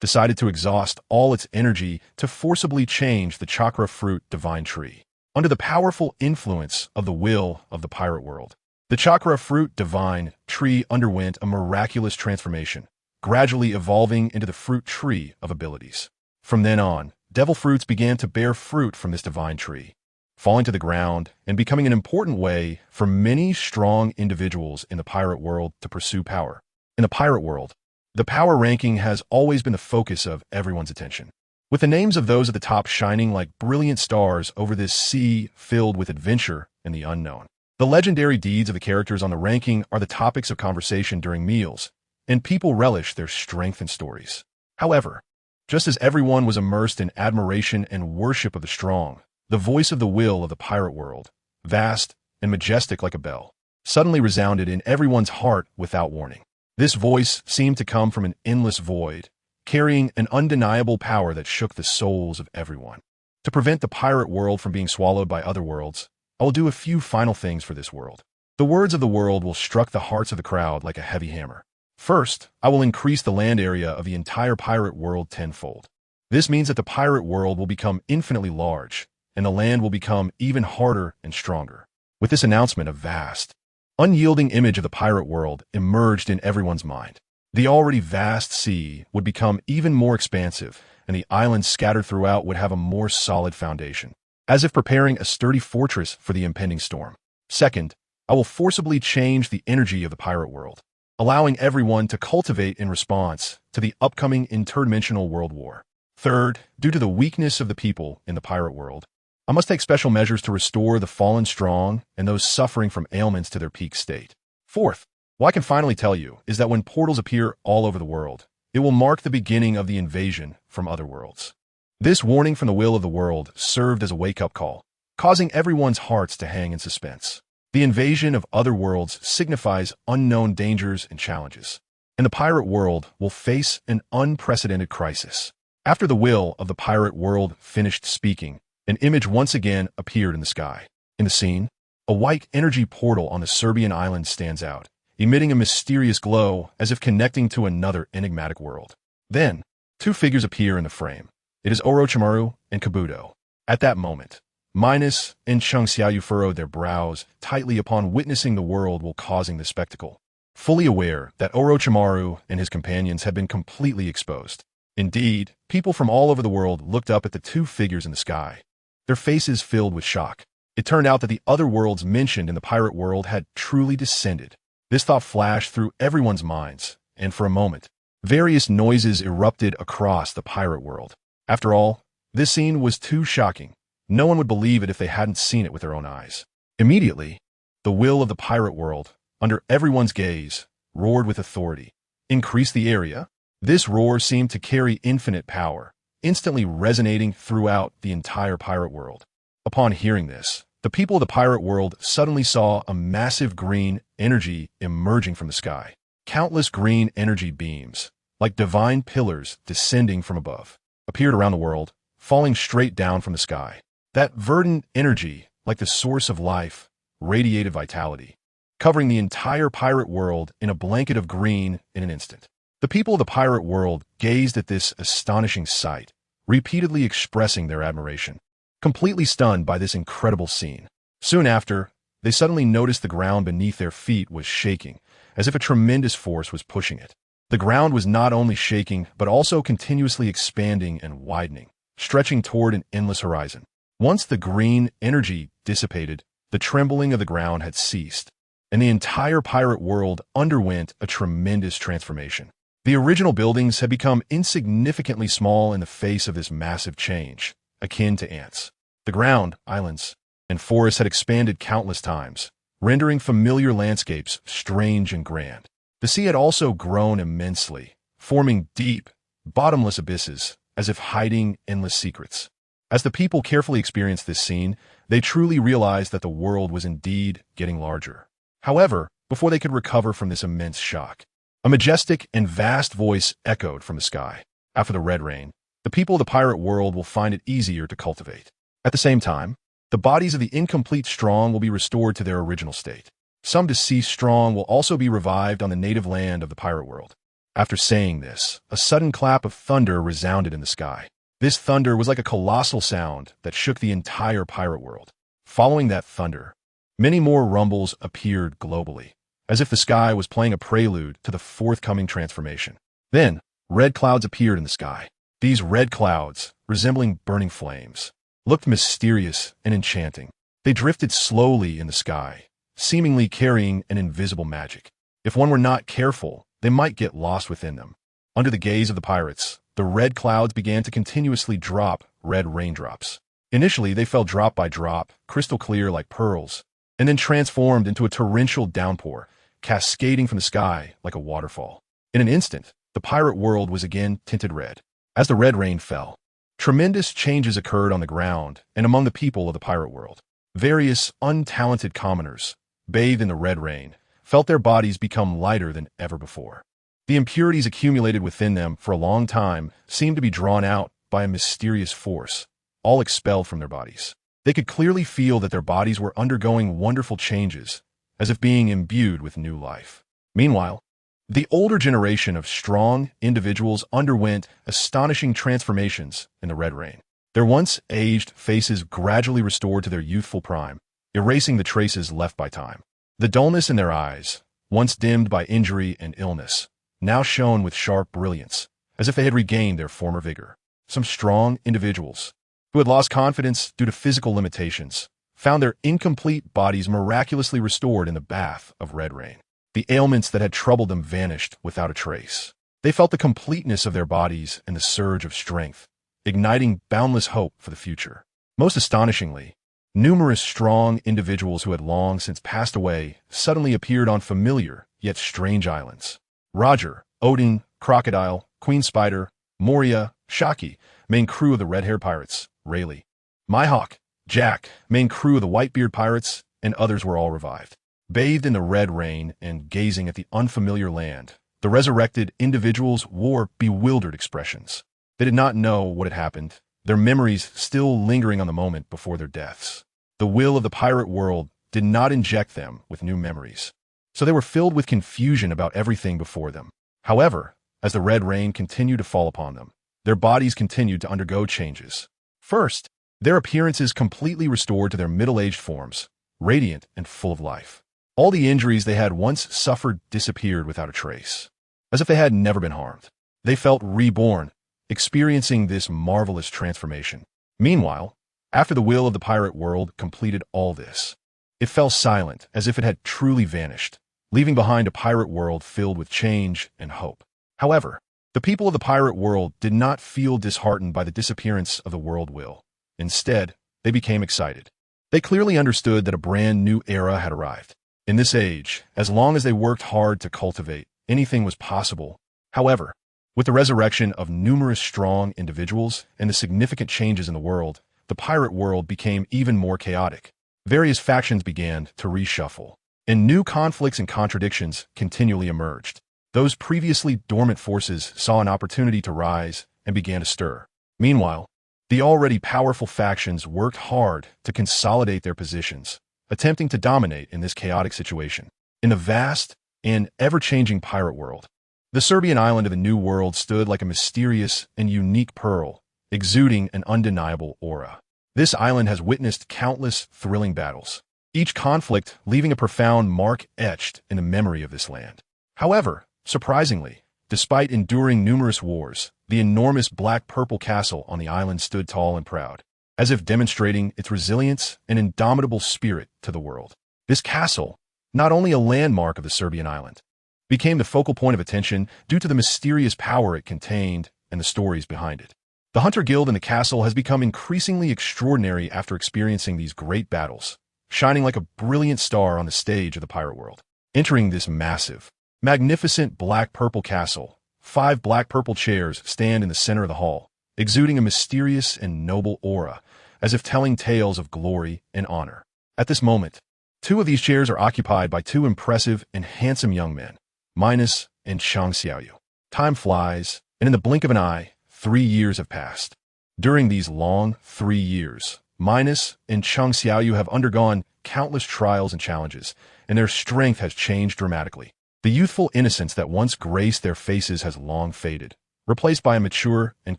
decided to exhaust all its energy to forcibly change the chakra fruit divine tree. Under the powerful influence of the will of the pirate world, the chakra fruit divine tree underwent a miraculous transformation, gradually evolving into the fruit tree of abilities. From then on, devil fruits began to bear fruit from this divine tree, falling to the ground and becoming an important way for many strong individuals in the pirate world to pursue power. In the pirate world, the power ranking has always been the focus of everyone's attention, with the names of those at the top shining like brilliant stars over this sea filled with adventure and the unknown. The legendary deeds of the characters on the ranking are the topics of conversation during meals, and people relish their strength and stories. However, just as everyone was immersed in admiration and worship of the strong, the voice of the will of the pirate world, vast and majestic like a bell, suddenly resounded in everyone's heart without warning. This voice seemed to come from an endless void, carrying an undeniable power that shook the souls of everyone. To prevent the pirate world from being swallowed by other worlds, I will do a few final things for this world. The words of the world will struck the hearts of the crowd like a heavy hammer. First, I will increase the land area of the entire pirate world tenfold. This means that the pirate world will become infinitely large, and the land will become even harder and stronger. With this announcement, a vast, unyielding image of the pirate world emerged in everyone's mind. The already vast sea would become even more expansive, and the islands scattered throughout would have a more solid foundation, as if preparing a sturdy fortress for the impending storm. Second, I will forcibly change the energy of the pirate world, allowing everyone to cultivate in response to the upcoming interdimensional world war. Third, due to the weakness of the people in the pirate world, I must take special measures to restore the fallen strong and those suffering from ailments to their peak state. Fourth, what I can finally tell you is that when portals appear all over the world, it will mark the beginning of the invasion from other worlds. This warning from the will of the world served as a wake-up call, causing everyone's hearts to hang in suspense. The invasion of other worlds signifies unknown dangers and challenges, and the pirate world will face an unprecedented crisis. After the will of the pirate world finished speaking, an image once again appeared in the sky. In the scene, a white energy portal on the Serbian island stands out, emitting a mysterious glow as if connecting to another enigmatic world. Then, two figures appear in the frame. It is Orochimaru and Kabuto. At that moment, Minos and Chungxiaoyu furrowed their brows tightly upon witnessing the world while causing the spectacle, fully aware that Orochimaru and his companions had been completely exposed. Indeed, people from all over the world looked up at the two figures in the sky, their faces filled with shock. It turned out that the other worlds mentioned in the pirate world had truly descended. This thought flashed through everyone's minds, and for a moment, various noises erupted across the pirate world. After all, this scene was too shocking. No one would believe it if they hadn't seen it with their own eyes. Immediately, the will of the pirate world, under everyone's gaze, roared with authority. Increase the area. This roar seemed to carry infinite power, instantly resonating throughout the entire pirate world. Upon hearing this, the people of the pirate world suddenly saw a massive green energy emerging from the sky. Countless green energy beams, like divine pillars descending from above, appeared around the world, falling straight down from the sky. That verdant energy, like the source of life, radiated vitality, covering the entire pirate world in a blanket of green in an instant. The people of the pirate world gazed at this astonishing sight, repeatedly expressing their admiration, completely stunned by this incredible scene. Soon after, they suddenly noticed the ground beneath their feet was shaking, as if a tremendous force was pushing it. The ground was not only shaking, but also continuously expanding and widening, stretching toward an endless horizon. Once the green energy dissipated, the trembling of the ground had ceased, and the entire pirate world underwent a tremendous transformation. The original buildings had become insignificantly small in the face of this massive change, akin to ants. The ground, islands, and forests had expanded countless times, rendering familiar landscapes strange and grand. The sea had also grown immensely, forming deep, bottomless abysses, as if hiding endless secrets. As the people carefully experienced this scene, they truly realized that the world was indeed getting larger. However, before they could recover from this immense shock. A majestic and vast voice echoed from the sky. After the red rain, the people of the pirate world will find it easier to cultivate. At the same time, the bodies of the incomplete strong will be restored to their original state. Some deceased strong will also be revived on the native land of the pirate world. After saying this, a sudden clap of thunder resounded in the sky. This thunder was like a colossal sound that shook the entire pirate world. Following that thunder, many more rumbles appeared globally, as if the sky was playing a prelude to the forthcoming transformation. Then, red clouds appeared in the sky. These red clouds, resembling burning flames, looked mysterious and enchanting. They drifted slowly in the sky, seemingly carrying an invisible magic. If one were not careful, they might get lost within them. Under the gaze of the pirates, the red clouds began to continuously drop red raindrops. Initially, they fell drop by drop, crystal clear like pearls, and then transformed into a torrential downpour, cascading from the sky like a waterfall. In an instant, the pirate world was again tinted red. As the red rain fell, tremendous changes occurred on the ground and among the people of the pirate world. Various untalented commoners, bathed in the red rain, felt their bodies become lighter than ever before. The impurities accumulated within them for a long time seemed to be drawn out by a mysterious force, all expelled from their bodies. They could clearly feel that their bodies were undergoing wonderful changes, as if being imbued with new life. Meanwhile, the older generation of strong individuals underwent astonishing transformations in the red rain. Their once aged faces gradually restored to their youthful prime, erasing the traces left by time. The dullness in their eyes, once dimmed by injury and illness, now shone with sharp brilliance, as if they had regained their former vigor. Some strong individuals, who had lost confidence due to physical limitations, found their incomplete bodies miraculously restored in the bath of red rain. The ailments that had troubled them vanished without a trace. They felt the completeness of their bodies and the surge of strength, igniting boundless hope for the future. Most astonishingly, numerous strong individuals who had long since passed away suddenly appeared on familiar yet strange islands. Roger, Odin, Crocodile, Queen Spider, Moria, Shaki, main crew of the red-haired pirates, Rayleigh, Mihawk, Jack, main crew of the white-beard pirates, and others were all revived. Bathed in the red rain and gazing at the unfamiliar land, the resurrected individuals wore bewildered expressions. They did not know what had happened, their memories still lingering on the moment before their deaths. The will of the pirate world did not inject them with new memories, so they were filled with confusion about everything before them. However, as the red rain continued to fall upon them, their bodies continued to undergo changes. First, their appearances completely restored to their middle-aged forms, radiant and full of life. All the injuries they had once suffered disappeared without a trace, as if they had never been harmed. They felt reborn, experiencing this marvelous transformation. Meanwhile, after the will of the pirate world completed all this, it fell silent as if it had truly vanished, leaving behind a pirate world filled with change and hope. However, the people of the pirate world did not feel disheartened by the disappearance of the world will. Instead, they became excited. They clearly understood that a brand new era had arrived. In this age, as long as they worked hard to cultivate, anything was possible. However, with the resurrection of numerous strong individuals and the significant changes in the world, the pirate world became even more chaotic. Various factions began to reshuffle, and new conflicts and contradictions continually emerged. Those previously dormant forces saw an opportunity to rise and began to stir. Meanwhile, the already powerful factions worked hard to consolidate their positions, attempting to dominate in this chaotic situation. In the vast and ever-changing pirate world, the Serbian island of the New World stood like a mysterious and unique pearl, exuding an undeniable aura. This island has witnessed countless thrilling battles, each conflict leaving a profound mark etched in the memory of this land. However, surprisingly, despite enduring numerous wars, the enormous black-purple castle on the island stood tall and proud, as if demonstrating its resilience and indomitable spirit to the world. This castle, not only a landmark of the Serbian island, became the focal point of attention due to the mysterious power it contained and the stories behind it. The Hunter Guild in the castle has become increasingly extraordinary after experiencing these great battles, shining like a brilliant star on the stage of the pirate world. Entering this massive, magnificent black-purple castle, 5 black-purple chairs stand in the center of the hall, exuding a mysterious and noble aura, as if telling tales of glory and honor. At this moment, Two of these chairs are occupied by two impressive and handsome young men, Minos and Chang Xiaoyu. Time flies, and in the blink of an eye, 3 years have passed. During these long 3 years, Minos and Chang Xiaoyu have undergone countless trials and challenges, and their strength has changed dramatically. The youthful innocence that once graced their faces has long faded, replaced by a mature and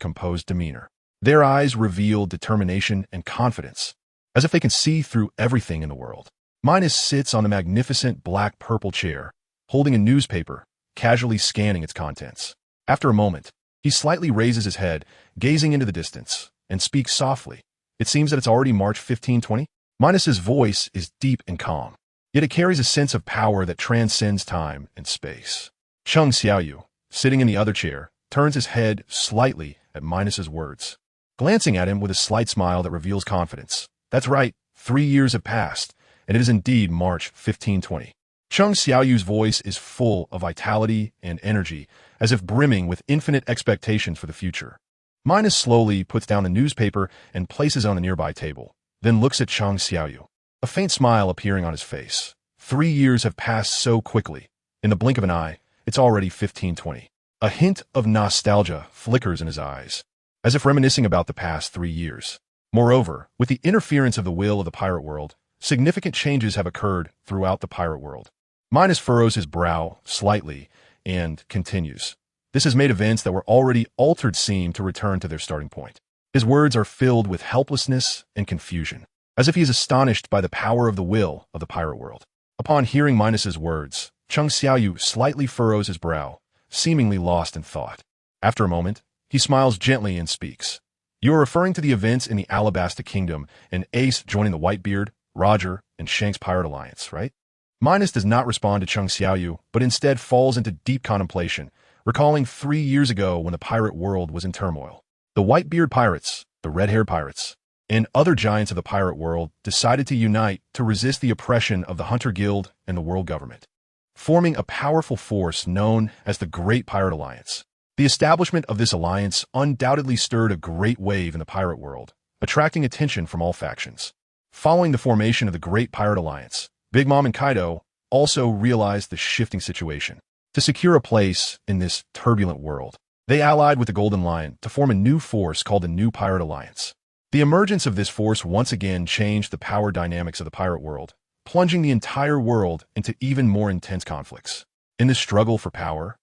composed demeanor. Their eyes reveal determination and confidence, as if they can see through everything in the world. Minos sits on the magnificent black-purple chair, holding a newspaper, casually scanning its contents. After a moment, he slightly raises his head, gazing into the distance, and speaks softly. It seems that it's already March 1520. Minos's voice is deep and calm, yet it carries a sense of power that transcends time and space. Chang Xiaoyu, sitting in the other chair, turns his head slightly at Minos's words, glancing at him with a slight smile that reveals confidence. That's right, 3 years have passed, and it is indeed March 1520. Chang Xiaoyu's voice is full of vitality and energy, as if brimming with infinite expectations for the future. Minos slowly puts down the newspaper and places it on a nearby table, then looks at Chang Xiaoyu, a faint smile appearing on his face. 3 years have passed so quickly. In the blink of an eye, it's already 1520. A hint of nostalgia flickers in his eyes, as if reminiscing about the past 3 years. Moreover, with the interference of the will of the pirate world, significant changes have occurred throughout the pirate world. Minos furrows his brow slightly and continues. This has made events that were already altered seem to return to their starting point. His words are filled with helplessness and confusion, as if he is astonished by the power of the will of the pirate world. Upon hearing Minos's words, Chang Xiaoyu slightly furrows his brow, seemingly lost in thought. After a moment, he smiles gently and speaks. You are referring to the events in the Alabasta Kingdom and Ace joining the Whitebeard, Roger, and Shank's Pirate Alliance, right? Minos does not respond to Chang Xiaoyu, but instead falls into deep contemplation, recalling 3 years ago when the pirate world was in turmoil. The Whitebeard pirates, the red-haired pirates, and other giants of the pirate world decided to unite to resist the oppression of the Hunter Guild and the world government, forming a powerful force known as the Great Pirate Alliance. The establishment of this alliance undoubtedly stirred a great wave in the pirate world, attracting attention from all factions. Following the formation of the Great Pirate Alliance, Big Mom and Kaido also realized the shifting situation. To secure a place in this turbulent world, they allied with the Golden Lion to form a new force called the New Pirate Alliance. The emergence of this force once again changed the power dynamics of the pirate world, plunging the entire world into even more intense conflicts. In this struggle for power,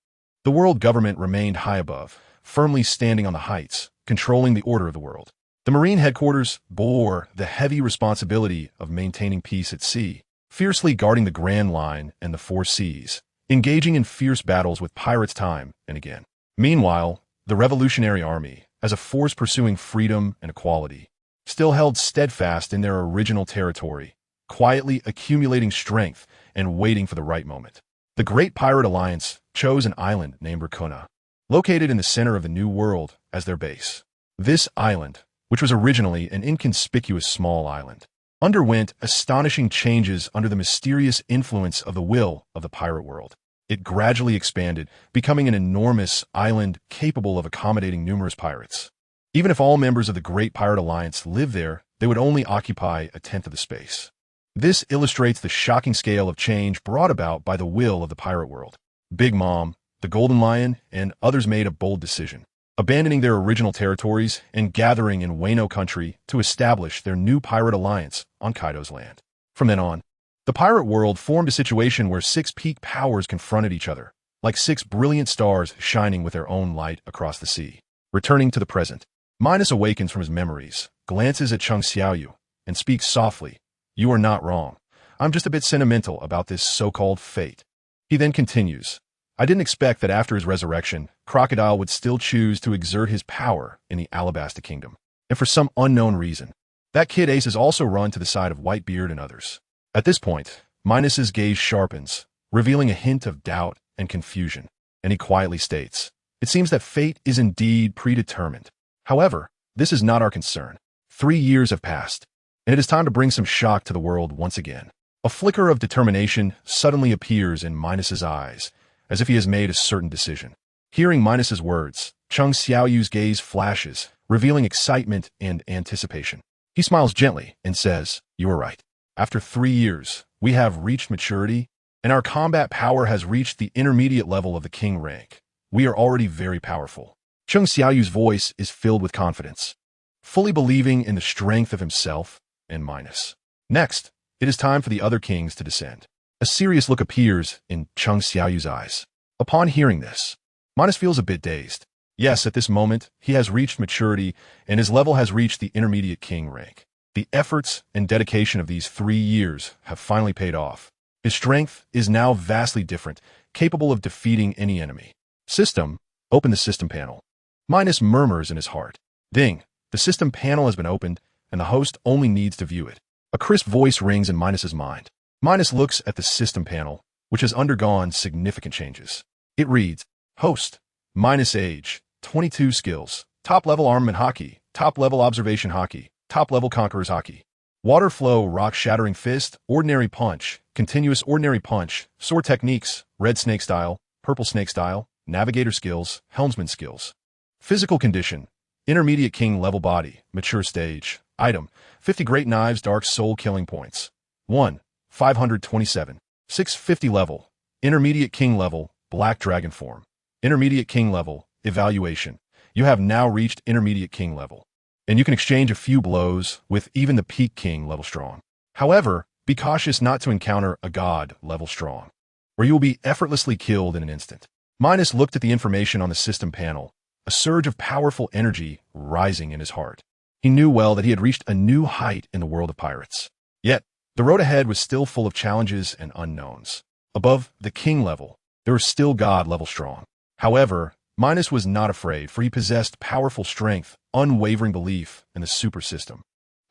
the world government remained high above, firmly standing on the heights, controlling the order of the world. The Marine headquarters bore the heavy responsibility of maintaining peace at sea, fiercely guarding the Grand Line and the Four Seas, engaging in fierce battles with pirates time and again. Meanwhile, the Revolutionary Army, as a force pursuing freedom and equality, still held steadfast in their original territory, quietly accumulating strength and waiting for the right moment. The Great Pirate Alliance chose an island named Racuna, located in the center of the New World, as their base. This island, which was originally an inconspicuous small island, underwent astonishing changes under the mysterious influence of the will of the pirate world. It gradually expanded, becoming an enormous island capable of accommodating numerous pirates. Even if all members of the Great Pirate Alliance lived there, they would only occupy a tenth of the space. This illustrates the shocking scale of change brought about by the will of the pirate world. Big Mom, the Golden Lion, and others made a bold decision, abandoning their original territories and gathering in Wano country to establish their new pirate alliance on Kaido's land. From then on, the pirate world formed a situation where 6 peak powers confronted each other, like 6 brilliant stars shining with their own light across the sea. Returning to the present, Minos awakens from his memories, glances at Chang Xiaoyu, and speaks softly. You are not wrong. I'm just a bit sentimental about this so-called fate. He then continues. I didn't expect that after his resurrection, Crocodile would still choose to exert his power in the Alabasta Kingdom. And for some unknown reason, that kid Ace has also run to the side of Whitebeard and others. At this point, Minos's gaze sharpens, revealing a hint of doubt and confusion, and he quietly states, it seems that fate is indeed predetermined. However, this is not our concern. 3 years have passed, and it is time to bring some shock to the world once again. A flicker of determination suddenly appears in Minos's eyes, as if he has made a certain decision. Hearing Minos's words, Chang Xiaoyu's gaze flashes, revealing excitement and anticipation. He smiles gently and says, you are right. After 3 years, we have reached maturity, and our combat power has reached the intermediate level of the king rank. We are already very powerful. Chung Xiaoyu's voice is filled with confidence, fully believing in the strength of himself and Minos. Next, it is time for the other kings to descend. A serious look appears in Chung Xiaoyu's eyes. Upon hearing this, Minos feels a bit dazed. Yes, at this moment, he has reached maturity, and his level has reached the intermediate king rank. The efforts and dedication of these 3 years have finally paid off. His strength is now vastly different, capable of defeating any enemy. System, open the system panel. Minos murmurs in his heart. Ding, the system panel has been opened, and the host only needs to view it. A crisp voice rings in Minos's mind. Minos looks at the system panel, which has undergone significant changes. It reads, Host, Minos age, 22 skills, top-level armament hockey, top-level observation hockey, top-level conquerors hockey. Water flow, rock-shattering fist, ordinary punch, continuous ordinary punch, sword techniques, red snake style, purple snake style, navigator skills, helmsman skills. Physical condition, intermediate king level body, mature stage. Item, 50 great knives, dark soul killing points. 1, 527. 650 level, intermediate king level, black dragon form. Intermediate king level, evaluation. You have now reached intermediate king level, and you can exchange a few blows with even the peak king level strong. However, be cautious not to encounter a god level strong, or you will be effortlessly killed in an instant. Minos looked at the information on the system panel, a surge of powerful energy rising in his heart. He knew well that he had reached a new height in the world of pirates. Yet, the road ahead was still full of challenges and unknowns. Above the king level, there was still god level strong. However, Minos was not afraid, for he possessed powerful strength, unwavering belief in the super system.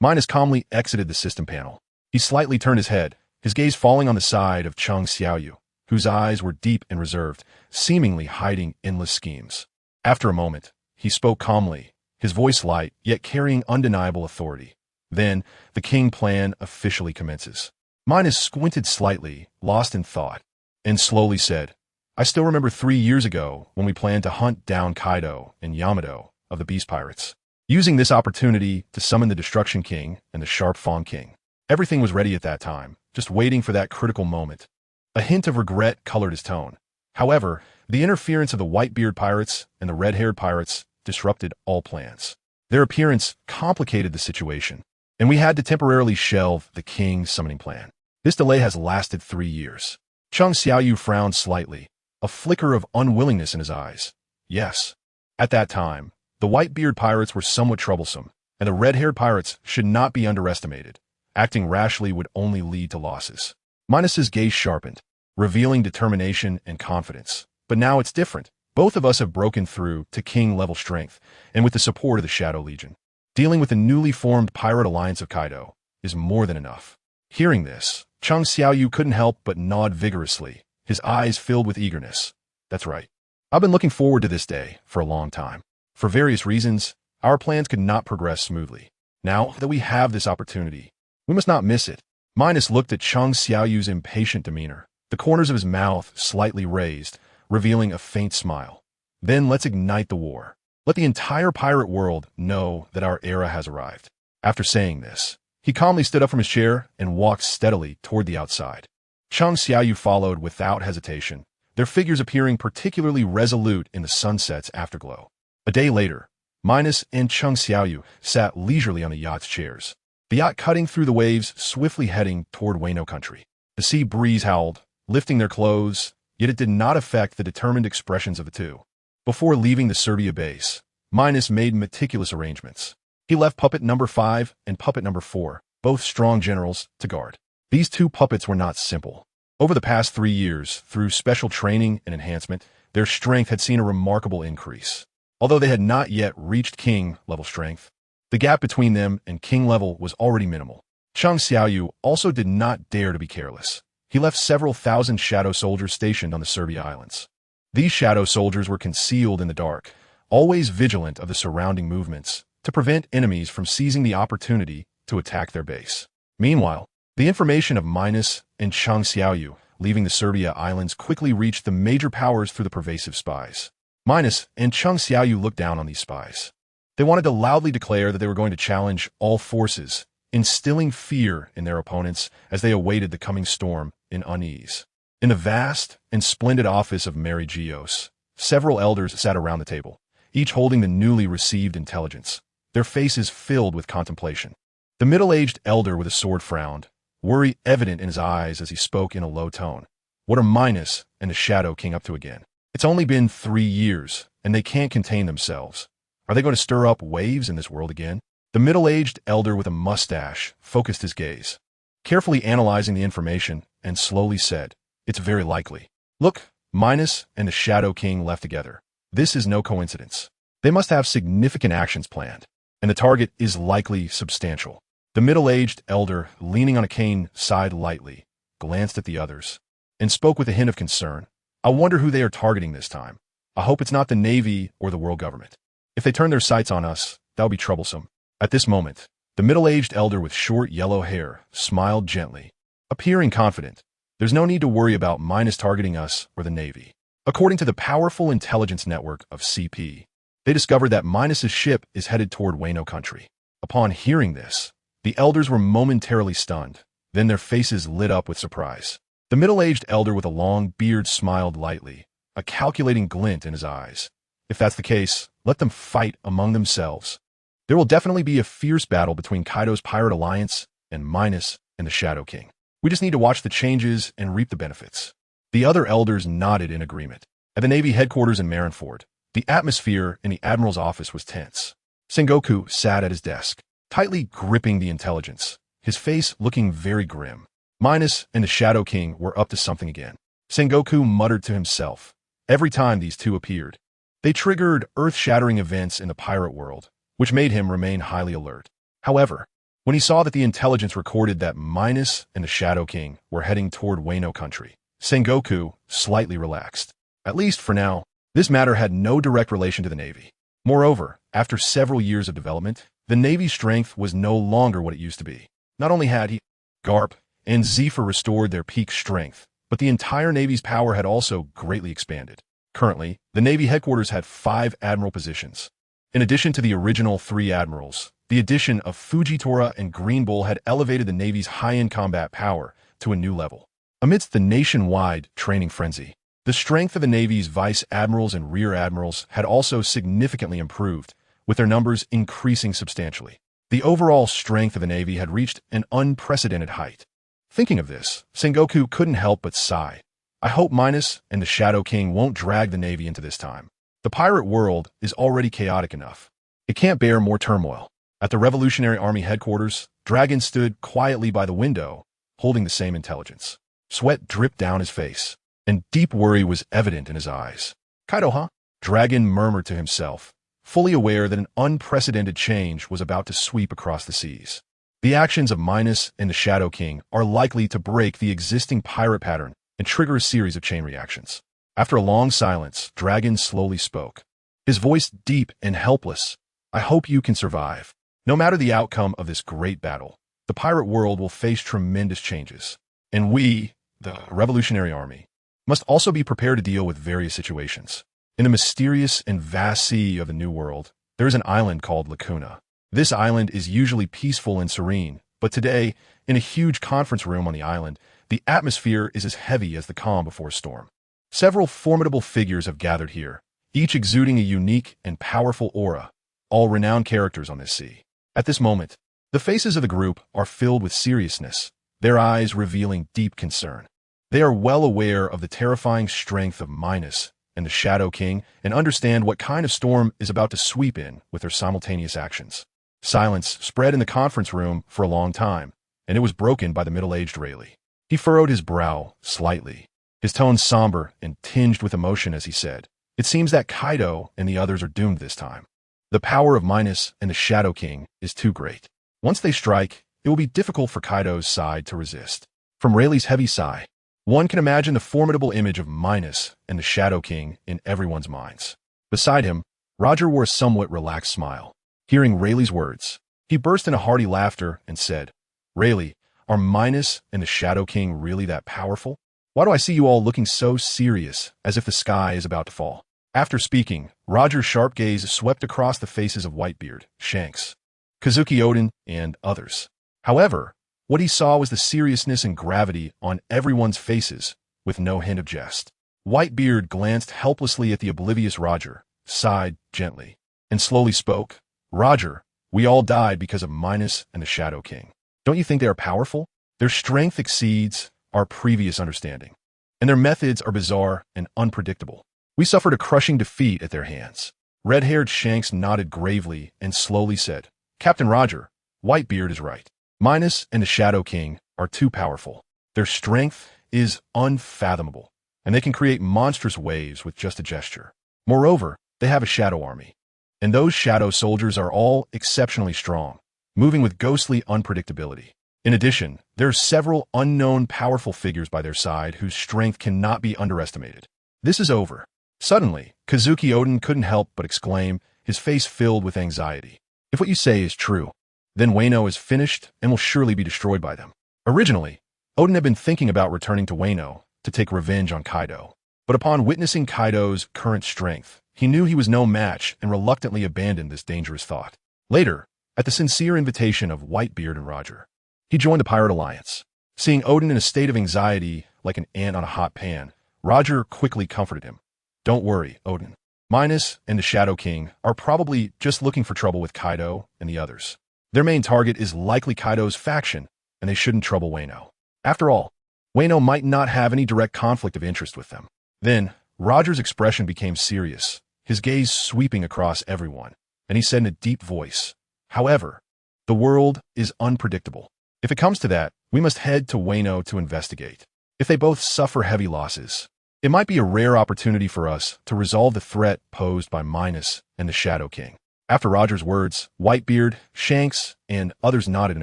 Minos calmly exited the system panel. He slightly turned his head, his gaze falling on the side of Chung Xiaoyu, whose eyes were deep and reserved, seemingly hiding endless schemes. After a moment, he spoke calmly, his voice light, yet carrying undeniable authority. Then, the king plan officially commences. Minos squinted slightly, lost in thought, and slowly said, I still remember 3 years ago when we planned to hunt down Kaido and Yamato of the Beast Pirates, using this opportunity to summon the Destruction King and the Sharp Fang King. Everything was ready at that time, just waiting for that critical moment. A hint of regret colored his tone. However, the interference of the Whitebeard pirates and the red-haired pirates disrupted all plans. Their appearance complicated the situation, and we had to temporarily shelve the king's summoning plan. This delay has lasted 3 years. Chung Xiaoyu frowned slightly, a flicker of unwillingness in his eyes. Yes. At that time, the Whitebeard pirates were somewhat troublesome, and the red-haired pirates should not be underestimated. Acting rashly would only lead to losses. Minos's gaze sharpened, revealing determination and confidence. But now it's different. Both of us have broken through to king-level strength, and with the support of the Shadow Legion. Dealing with the newly formed pirate alliance of Kaido is more than enough. Hearing this, Chung Xiaoyu couldn't help but nod vigorously, his eyes filled with eagerness. That's right. I've been looking forward to this day for a long time. For various reasons, our plans could not progress smoothly. Now that we have this opportunity, we must not miss it. Minos looked at Chung Xiaoyu's impatient demeanor, the corners of his mouth slightly raised, revealing a faint smile. Then let's ignite the war. Let the entire pirate world know that our era has arrived. After saying this, he calmly stood up from his chair and walked steadily toward the outside. Chung Xiaoyu followed without hesitation, their figures appearing particularly resolute in the sunset's afterglow. A day later, Minos and Chung Xiaoyu sat leisurely on the yacht's chairs, the yacht cutting through the waves, swiftly heading toward Wano country. The sea breeze howled, lifting their clothes, yet it did not affect the determined expressions of the two. Before leaving the Serbia base, Minos made meticulous arrangements. He left puppet number 5 and puppet number 4, both strong generals, to guard. These two puppets were not simple. Over the past 3 years, through special training and enhancement, their strength had seen a remarkable increase. Although they had not yet reached king-level strength, the gap between them and king-level was already minimal. Chung Xiaoyu also did not dare to be careless. He left several thousand shadow soldiers stationed on the Serbia Islands. These shadow soldiers were concealed in the dark, always vigilant of the surrounding movements, to prevent enemies from seizing the opportunity to attack their base. Meanwhile, the information of Minos and Chung Xiaoyu leaving the Serbia Islands quickly reached the major powers through the pervasive spies. Minos and Chung Xiaoyu looked down on these spies. They wanted to loudly declare that they were going to challenge all forces, instilling fear in their opponents as they awaited the coming storm in unease. In the vast and splendid office of Mary Geos, several elders sat around the table, each holding the newly received intelligence, their faces filled with contemplation. The middle-aged elder with a sword frowned, worry evident in his eyes as he spoke in a low tone. What are Minos and the Shadow King up to again? It's only been 3 years, and they can't contain themselves. Are they going to stir up waves in this world again? The middle-aged elder with a mustache focused his gaze, carefully analyzing the information, and slowly said, "It's very likely. Look, Minos and the Shadow King left together. This is no coincidence. They must have significant actions planned, and the target is likely substantial." The middle-aged elder, leaning on a cane, sighed lightly, glanced at the others, and spoke with a hint of concern. "I wonder who they are targeting this time. I hope it's not the Navy or the world government. If they turn their sights on us, that'll be troublesome." At this moment, the middle-aged elder with short yellow hair smiled gently, appearing confident. "There's no need to worry about Minos targeting us or the Navy. According to the powerful intelligence network of CP, they discovered that Minos' ship is headed toward Wano country." Upon hearing this, the elders were momentarily stunned, then their faces lit up with surprise. The middle-aged elder with a long beard smiled lightly, a calculating glint in his eyes. "If that's the case, let them fight among themselves. There will definitely be a fierce battle between Kaido's pirate alliance and Minos and the Shadow King. We just need to watch the changes and reap the benefits." The other elders nodded in agreement. At the Navy headquarters in Marineford, the atmosphere in the Admiral's office was tense. Sengoku sat at his desk, tightly gripping the intelligence, his face looking very grim. Minos and the Shadow King were up to something again. Sengoku muttered to himself. Every time these two appeared, they triggered earth-shattering events in the pirate world, which made him remain highly alert. However, when he saw that the intelligence recorded that Minos and the Shadow King were heading toward Wano country, Sengoku slightly relaxed. At least for now, this matter had no direct relation to the Navy. Moreover, after several years of development, the Navy's strength was no longer what it used to be. Not only had Garp and Zephyr restored their peak strength, but the entire Navy's power had also greatly expanded. Currently, the Navy headquarters had 5 admiral positions. In addition to the original 3 admirals, the addition of Fujitora and Green Bull had elevated the Navy's high-end combat power to a new level. Amidst the nationwide training frenzy, the strength of the Navy's vice admirals and rear admirals had also significantly improved, with their numbers increasing substantially. The overall strength of the Navy had reached an unprecedented height. Thinking of this, Sengoku couldn't help but sigh. I hope Minos and the Shadow King won't drag the Navy into this time. The pirate world is already chaotic enough. It can't bear more turmoil. At the Revolutionary Army headquarters, Dragon stood quietly by the window, holding the same intelligence. Sweat dripped down his face, and deep worry was evident in his eyes. "Kaido, huh?" Dragon murmured to himself, fully aware that an unprecedented change was about to sweep across the seas. The actions of Minos and the Shadow King are likely to break the existing pirate pattern and trigger a series of chain reactions. After a long silence, Dragon slowly spoke, his voice deep and helpless. "I hope you can survive. No matter the outcome of this great battle, the pirate world will face tremendous changes. And we, the Revolutionary Army, must also be prepared to deal with various situations. In the mysterious and vast sea of the New World, there is an island called Lacuna. This island is usually peaceful and serene, but today, in a huge conference room on the island, the atmosphere is as heavy as the calm before a storm. Several formidable figures have gathered here, each exuding a unique and powerful aura, all renowned characters on this sea. At this moment, the faces of the group are filled with seriousness, their eyes revealing deep concern. They are well aware of the terrifying strength of Minos and the Shadow King and understand what kind of storm is about to sweep in with their simultaneous actions. Silence spread in the conference room for a long time, and it was broken by the middle-aged Rayleigh. He furrowed his brow slightly, his tone somber and tinged with emotion as he said, "It seems that Kaido and the others are doomed this time. The power of Minos and the Shadow King is too great. Once they strike, it will be difficult for Kaido's side to resist." From Rayleigh's heavy sigh, one can imagine the formidable image of Minos and the Shadow King in everyone's minds. Beside him, Roger wore a somewhat relaxed smile. Hearing Rayleigh's words, he burst into hearty laughter and said, "Rayleigh, are Minos and the Shadow King really that powerful? Why do I see you all looking so serious, as if the sky is about to fall?" After speaking, Roger's sharp gaze swept across the faces of Whitebeard, Shanks, Kazuki Odin, and others. However, what he saw was the seriousness and gravity on everyone's faces, with no hint of jest. Whitebeard glanced helplessly at the oblivious Roger, sighed gently, and slowly spoke. Roger, we all died because of Minos and the Shadow King. Don't you think they are powerful? Their strength exceeds our previous understanding, and their methods are bizarre and unpredictable. We suffered a crushing defeat at their hands. Red-haired Shanks nodded gravely and slowly said, Captain Roger, Whitebeard is right. Minos and the Shadow King are too powerful. Their strength is unfathomable, and they can create monstrous waves with just a gesture. Moreover, they have a shadow army, and those shadow soldiers are all exceptionally strong, moving with ghostly unpredictability. In addition, there are several unknown powerful figures by their side whose strength cannot be underestimated. This is over. Suddenly, Kazuki Odin couldn't help but exclaim, his face filled with anxiety. If what you say is true, then Wano is finished and will surely be destroyed by them. Originally, Odin had been thinking about returning to Wano to take revenge on Kaido. But upon witnessing Kaido's current strength, he knew he was no match and reluctantly abandoned this dangerous thought. Later, at the sincere invitation of Whitebeard and Roger, he joined the Pirate Alliance. Seeing Odin in a state of anxiety like an ant on a hot pan, Roger quickly comforted him. Don't worry, Odin. Minos and the Shadow King are probably just looking for trouble with Kaido and the others. Their main target is likely Kaido's faction, and they shouldn't trouble Wano. After all, Wano might not have any direct conflict of interest with them. Then, Roger's expression became serious, his gaze sweeping across everyone, and he said in a deep voice, However, the world is unpredictable. If it comes to that, we must head to Wano to investigate. If they both suffer heavy losses, it might be a rare opportunity for us to resolve the threat posed by Minos and the Shadow King. After Roger's words, Whitebeard, Shanks, and others nodded in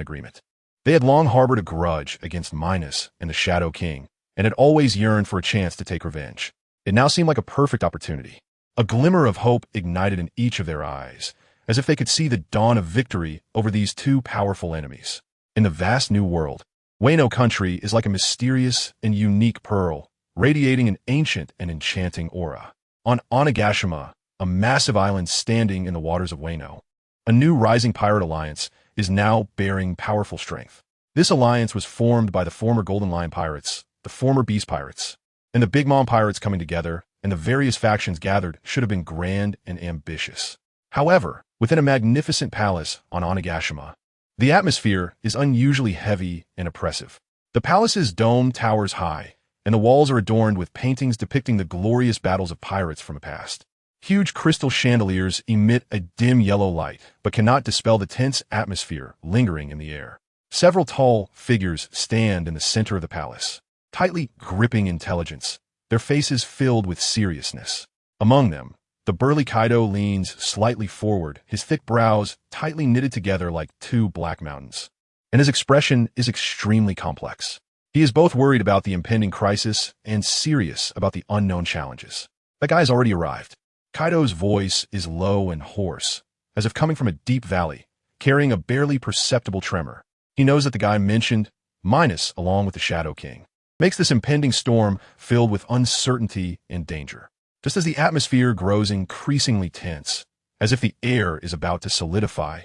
agreement. They had long harbored a grudge against Minos and the Shadow King, and had always yearned for a chance to take revenge. It now seemed like a perfect opportunity. A glimmer of hope ignited in each of their eyes, as if they could see the dawn of victory over these two powerful enemies. In the vast new world, Wano country is like a mysterious and unique pearl, radiating an ancient and enchanting aura. On Onigashima, a massive island standing in the waters of Wano, a new rising pirate alliance is now bearing powerful strength. This alliance was formed by the former Golden Lion pirates, the former Beast pirates, and the Big Mom pirates coming together, and the various factions gathered should have been grand and ambitious. However, within a magnificent palace on Onigashima, the atmosphere is unusually heavy and oppressive. The palace's dome towers high, and the walls are adorned with paintings depicting the glorious battles of pirates from the past. Huge crystal chandeliers emit a dim yellow light, but cannot dispel the tense atmosphere lingering in the air. Several tall figures stand in the center of the palace, tightly gripping intelligence, their faces filled with seriousness. Among them, the burly Kaido leans slightly forward, his thick brows tightly knitted together like two black mountains. And his expression is extremely complex. He is both worried about the impending crisis and serious about the unknown challenges. That guy's already arrived. Kaido's voice is low and hoarse, as if coming from a deep valley, carrying a barely perceptible tremor. He knows that the guy mentioned, Minos along with the Shadow King, makes this impending storm filled with uncertainty and danger. Just as the atmosphere grows increasingly tense, as if the air is about to solidify,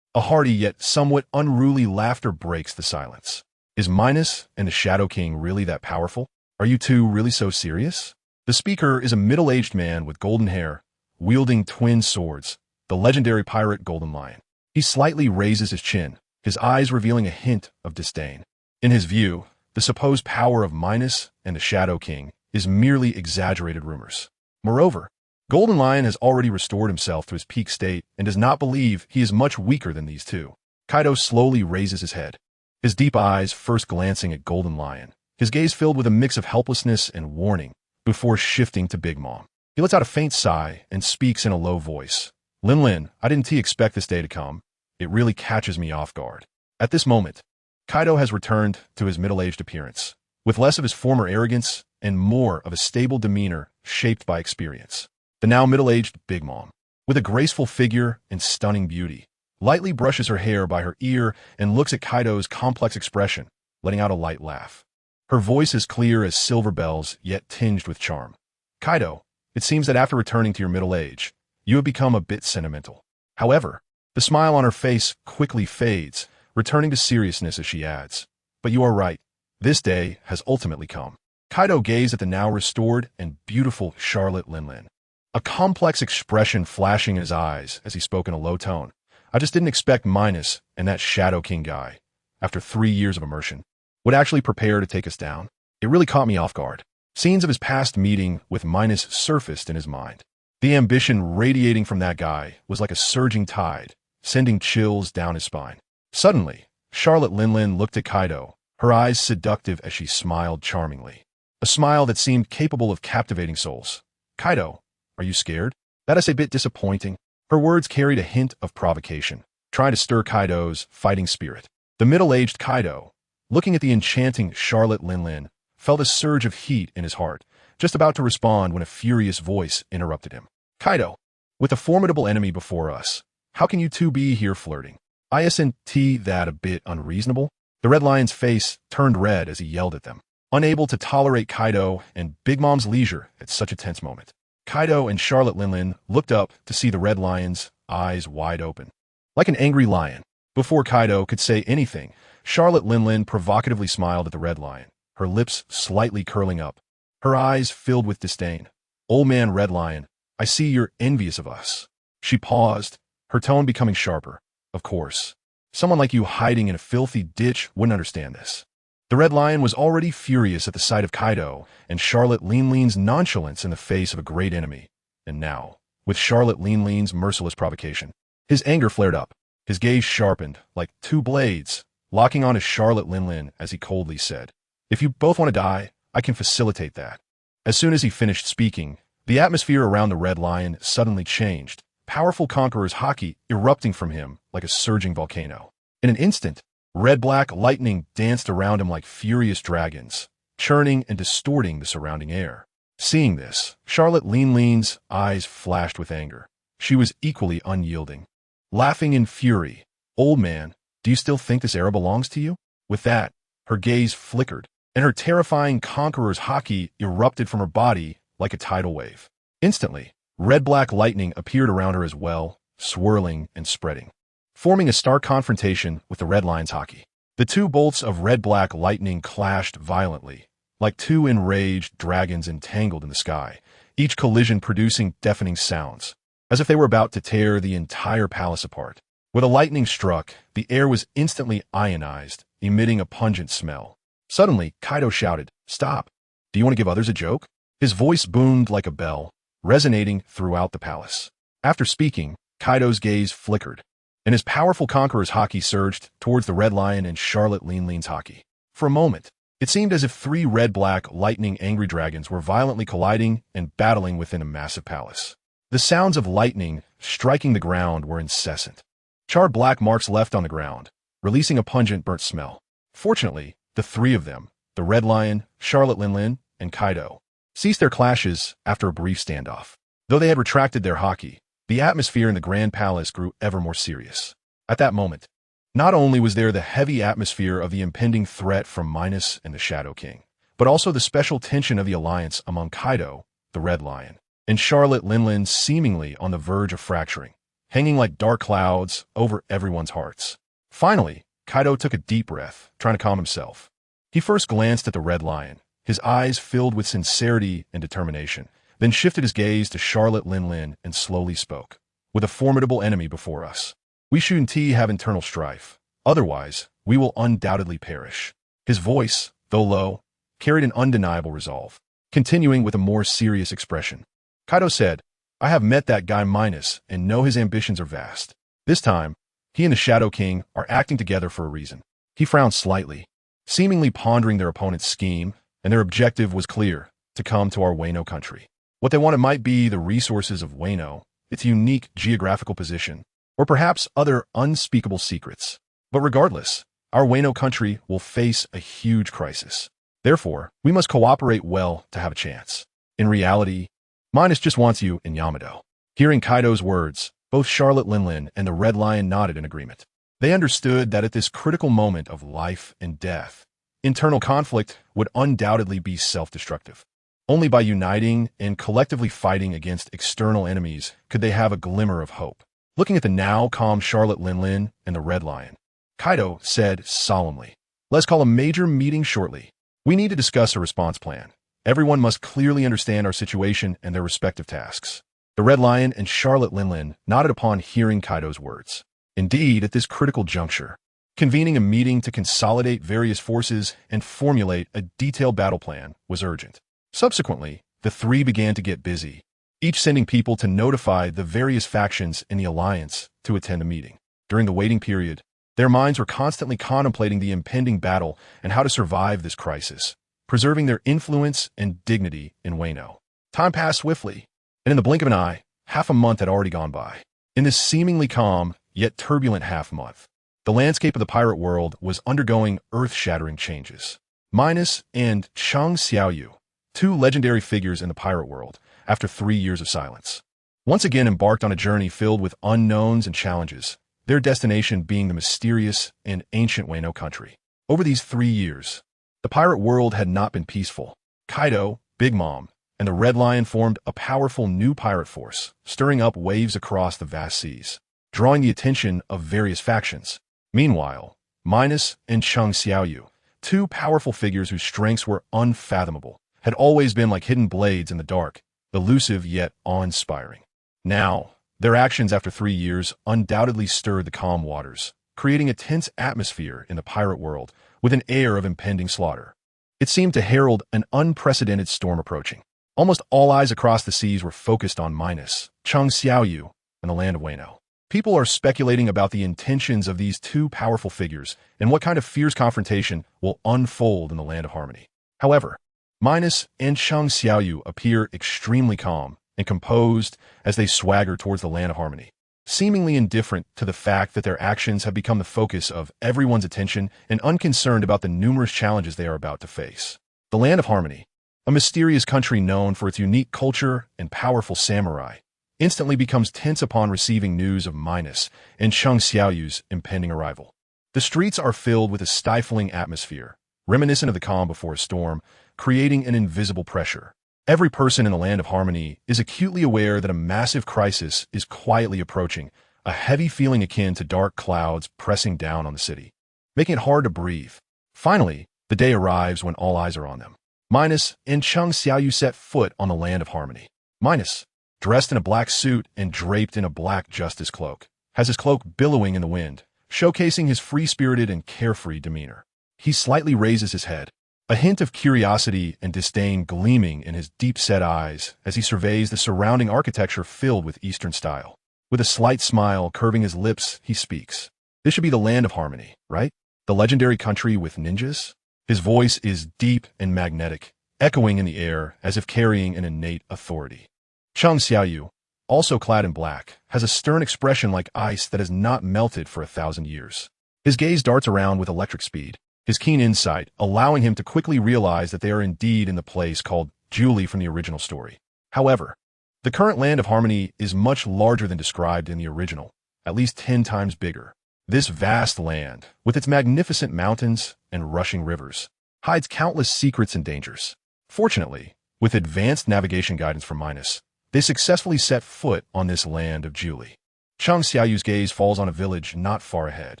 a hearty yet somewhat unruly laughter breaks the silence. Is Minos and the Shadow King really that powerful? Are you two really so serious? The speaker is a middle-aged man with golden hair, wielding twin swords, the legendary pirate Golden Lion. He slightly raises his chin, his eyes revealing a hint of disdain. In his view, the supposed power of Minos and the Shadow King is merely exaggerated rumors. Moreover, Golden Lion has already restored himself to his peak state and does not believe he is much weaker than these two. Kaido slowly raises his head, his deep eyes first glancing at Golden Lion, his gaze filled with a mix of helplessness and warning, before shifting to Big Mom. He lets out a faint sigh and speaks in a low voice. Lin, I didn't expect this day to come. It really catches me off guard. At this moment, Kaido has returned to his middle-aged appearance, with less of his former arrogance and more of a stable demeanor shaped by experience. The now middle-aged Big Mom, with a graceful figure and stunning beauty, lightly brushes her hair by her ear and looks at Kaido's complex expression, letting out a light laugh. Her voice is clear as silver bells, yet tinged with charm. Kaido, it seems that after returning to your middle age, you have become a bit sentimental. However, the smile on her face quickly fades returning to seriousness as she adds, "But you are right. This day has ultimately come." Kaido gazed at the now restored and beautiful Charlotte Linlin, a complex expression flashing in his eyes as he spoke in a low tone. "I just didn't expect Minos and that Shadow King guy, after 3 years of immersion, would actually prepare to take us down. It really caught me off guard." Scenes of his past meeting with Minos surfaced in his mind. The ambition radiating from that guy was like a surging tide, sending chills down his spine. Suddenly, Charlotte Linlin looked at Kaido, her eyes seductive as she smiled charmingly. A smile that seemed capable of captivating souls. "Kaido, are you scared?" "That is a bit disappointing." Her words carried a hint of provocation, trying to stir Kaido's fighting spirit. The middle-aged Kaido, looking at the enchanting Charlotte Linlin, felt a surge of heat in his heart, just about to respond when a furious voice interrupted him. "Kaido, with a formidable enemy before us, how can you two be here flirting? Isn't that a bit unreasonable?" The Red Lion's face turned red as he yelled at them, unable to tolerate Kaido and Big Mom's leisure at such a tense moment. Kaido and Charlotte Linlin looked up to see the Red Lion's eyes wide open, like an angry lion. Before Kaido could say anything, Charlotte Linlin provocatively smiled at the Red Lion, her lips slightly curling up, her eyes filled with disdain. "Old man Red Lion, I see you're envious of us." She paused, her tone becoming sharper. "Of course. Someone like you hiding in a filthy ditch wouldn't understand this." The Red Lion was already furious at the sight of Kaido and Charlotte Linlin's nonchalance in the face of a great enemy. And now, with Charlotte Linlin's merciless provocation, his anger flared up. His gaze sharpened, like two blades, locking on to Charlotte Linlin as he coldly said, "If you both want to die, I can facilitate that." As soon as he finished speaking, the atmosphere around the Red Lion suddenly changed, powerful conqueror's haki erupting from him like a surging volcano. In an instant, red-black lightning danced around him like furious dragons, churning and distorting the surrounding air. Seeing this, Charlotte Linlin's eyes flashed with anger. She was equally unyielding. Laughing in fury, "Old man, do you still think this era belongs to you?" With that, her gaze flickered, and her terrifying conqueror's haki erupted from her body like a tidal wave. Instantly, red-black lightning appeared around her as well, swirling and spreading, forming a stark confrontation with the Red Lion's haki. The two bolts of red-black lightning clashed violently, like two enraged dragons entangled in the sky, each collision producing deafening sounds, as if they were about to tear the entire palace apart. Where the lightning struck, the air was instantly ionized, emitting a pungent smell. Suddenly, Kaido shouted, "Stop! Do you want to give others a joke?" His voice boomed like a bell, resonating throughout the palace. After speaking, Kaido's gaze flickered, and his powerful conqueror's haki surged towards the Red Lion and Charlotte Linlin's haki. For a moment, it seemed as if three red-black lightning angry dragons were violently colliding and battling within a massive palace. The sounds of lightning striking the ground were incessant. Charred black marks left on the ground, releasing a pungent burnt smell. Fortunately, the three of them, the Red Lion, Charlotte Linlin, and Kaido, ceased their clashes after a brief standoff. Though they had retracted their haki, the atmosphere in the Grand Palace grew ever more serious. At that moment, not only was there the heavy atmosphere of the impending threat from Minos and the Shadow King, but also the special tension of the alliance among Kaido, the Red Lion, and Charlotte Linlin seemingly on the verge of fracturing, hanging like dark clouds over everyone's hearts. Finally, Kaido took a deep breath, trying to calm himself. He first glanced at the Red Lion, his eyes filled with sincerity and determination, then shifted his gaze to Charlotte Linlin and slowly spoke. "With a formidable enemy before us, we shouldn't have internal strife. Otherwise, we will undoubtedly perish." His voice, though low, carried an undeniable resolve. Continuing with a more serious expression, Kaido said, "I have met that guy Minos and know his ambitions are vast. This time, he and the Shadow King are acting together for a reason." He frowned slightly, seemingly pondering their opponent's scheme, and their objective was clear: to come to our Wano country. What they wanted might be the resources of Wano, its unique geographical position, or perhaps other unspeakable secrets. But regardless, our Wano country will face a huge crisis. Therefore, we must cooperate well to have a chance. In reality, Minos just wants you in Yamato. Hearing Kaido's words, both Charlotte Linlin and the Red Lion nodded in agreement. They understood that at this critical moment of life and death, internal conflict would undoubtedly be self-destructive. Only by uniting and collectively fighting against external enemies could they have a glimmer of hope. Looking at the now calm Charlotte Linlin and the Red Lion, Kaido said solemnly. Let's call a major meeting shortly. We need to discuss a response plan. Everyone must clearly understand our situation and their respective tasks. The Red Lion and Charlotte Linlin nodded upon hearing Kaido's words. Indeed, at this critical juncture, convening a meeting to consolidate various forces and formulate a detailed battle plan was urgent. Subsequently, the three began to get busy, each sending people to notify the various factions in the alliance to attend a meeting. During the waiting period, their minds were constantly contemplating the impending battle and how to survive this crisis, preserving their influence and dignity in Wano. Time passed swiftly, and in the blink of an eye, half a month had already gone by. In this seemingly calm, yet turbulent half-month, the landscape of the pirate world was undergoing earth-shattering changes. Minos and Chang Xiaoyu, two legendary figures in the pirate world, after 3 years of silence, once again embarked on a journey filled with unknowns and challenges, their destination being the mysterious and ancient Wano country. Over these 3 years, the pirate world had not been peaceful. Kaido, Big Mom, and the Red Lion formed a powerful new pirate force, stirring up waves across the vast seas, drawing the attention of various factions. Meanwhile, Minos and Chang Xiaoyu, two powerful figures whose strengths were unfathomable, had always been like hidden blades in the dark, elusive yet awe-inspiring. Now, their actions after 3 years undoubtedly stirred the calm waters, creating a tense atmosphere in the pirate world with an air of impending slaughter. It seemed to herald an unprecedented storm approaching. Almost all eyes across the seas were focused on Minos, Chang Xiaoyu, and the land of Wano. People are speculating about the intentions of these two powerful figures and what kind of fierce confrontation will unfold in the land of harmony. However, Minos and Chang Xiaoyu appear extremely calm and composed as they swagger towards the land of harmony, seemingly indifferent to the fact that their actions have become the focus of everyone's attention and unconcerned about the numerous challenges they are about to face. The land of harmony, a mysterious country known for its unique culture and powerful samurai, instantly becomes tense upon receiving news of Minos and Chang Xiaoyu's impending arrival. The streets are filled with a stifling atmosphere, reminiscent of the calm before a storm, creating an invisible pressure. Every person in the land of harmony is acutely aware that a massive crisis is quietly approaching, a heavy feeling akin to dark clouds pressing down on the city, making it hard to breathe. Finally, the day arrives when all eyes are on them. Minos and Chang Xiaoyu set foot on the land of harmony. Minos, dressed in a black suit and draped in a black justice cloak, has his cloak billowing in the wind, showcasing his free-spirited and carefree demeanor. He slightly raises his head, a hint of curiosity and disdain gleaming in his deep-set eyes as he surveys the surrounding architecture filled with Eastern style. With a slight smile curving his lips, he speaks. This should be the land of harmony, right? The legendary country with ninjas? His voice is deep and magnetic, echoing in the air as if carrying an innate authority. Chang Xiaoyu, also clad in black, has a stern expression like ice that has not melted for 1,000 years. His gaze darts around with electric speed, his keen insight allowing him to quickly realize that they are indeed in the place called Julie from the original story. However, the current land of harmony is much larger than described in the original, at least 10 times bigger. This vast land, with its magnificent mountains and rushing rivers, hides countless secrets and dangers. Fortunately, with advanced navigation guidance from Minos, they successfully set foot on this land of Julie. Chang Xiaoyu's gaze falls on a village not far ahead,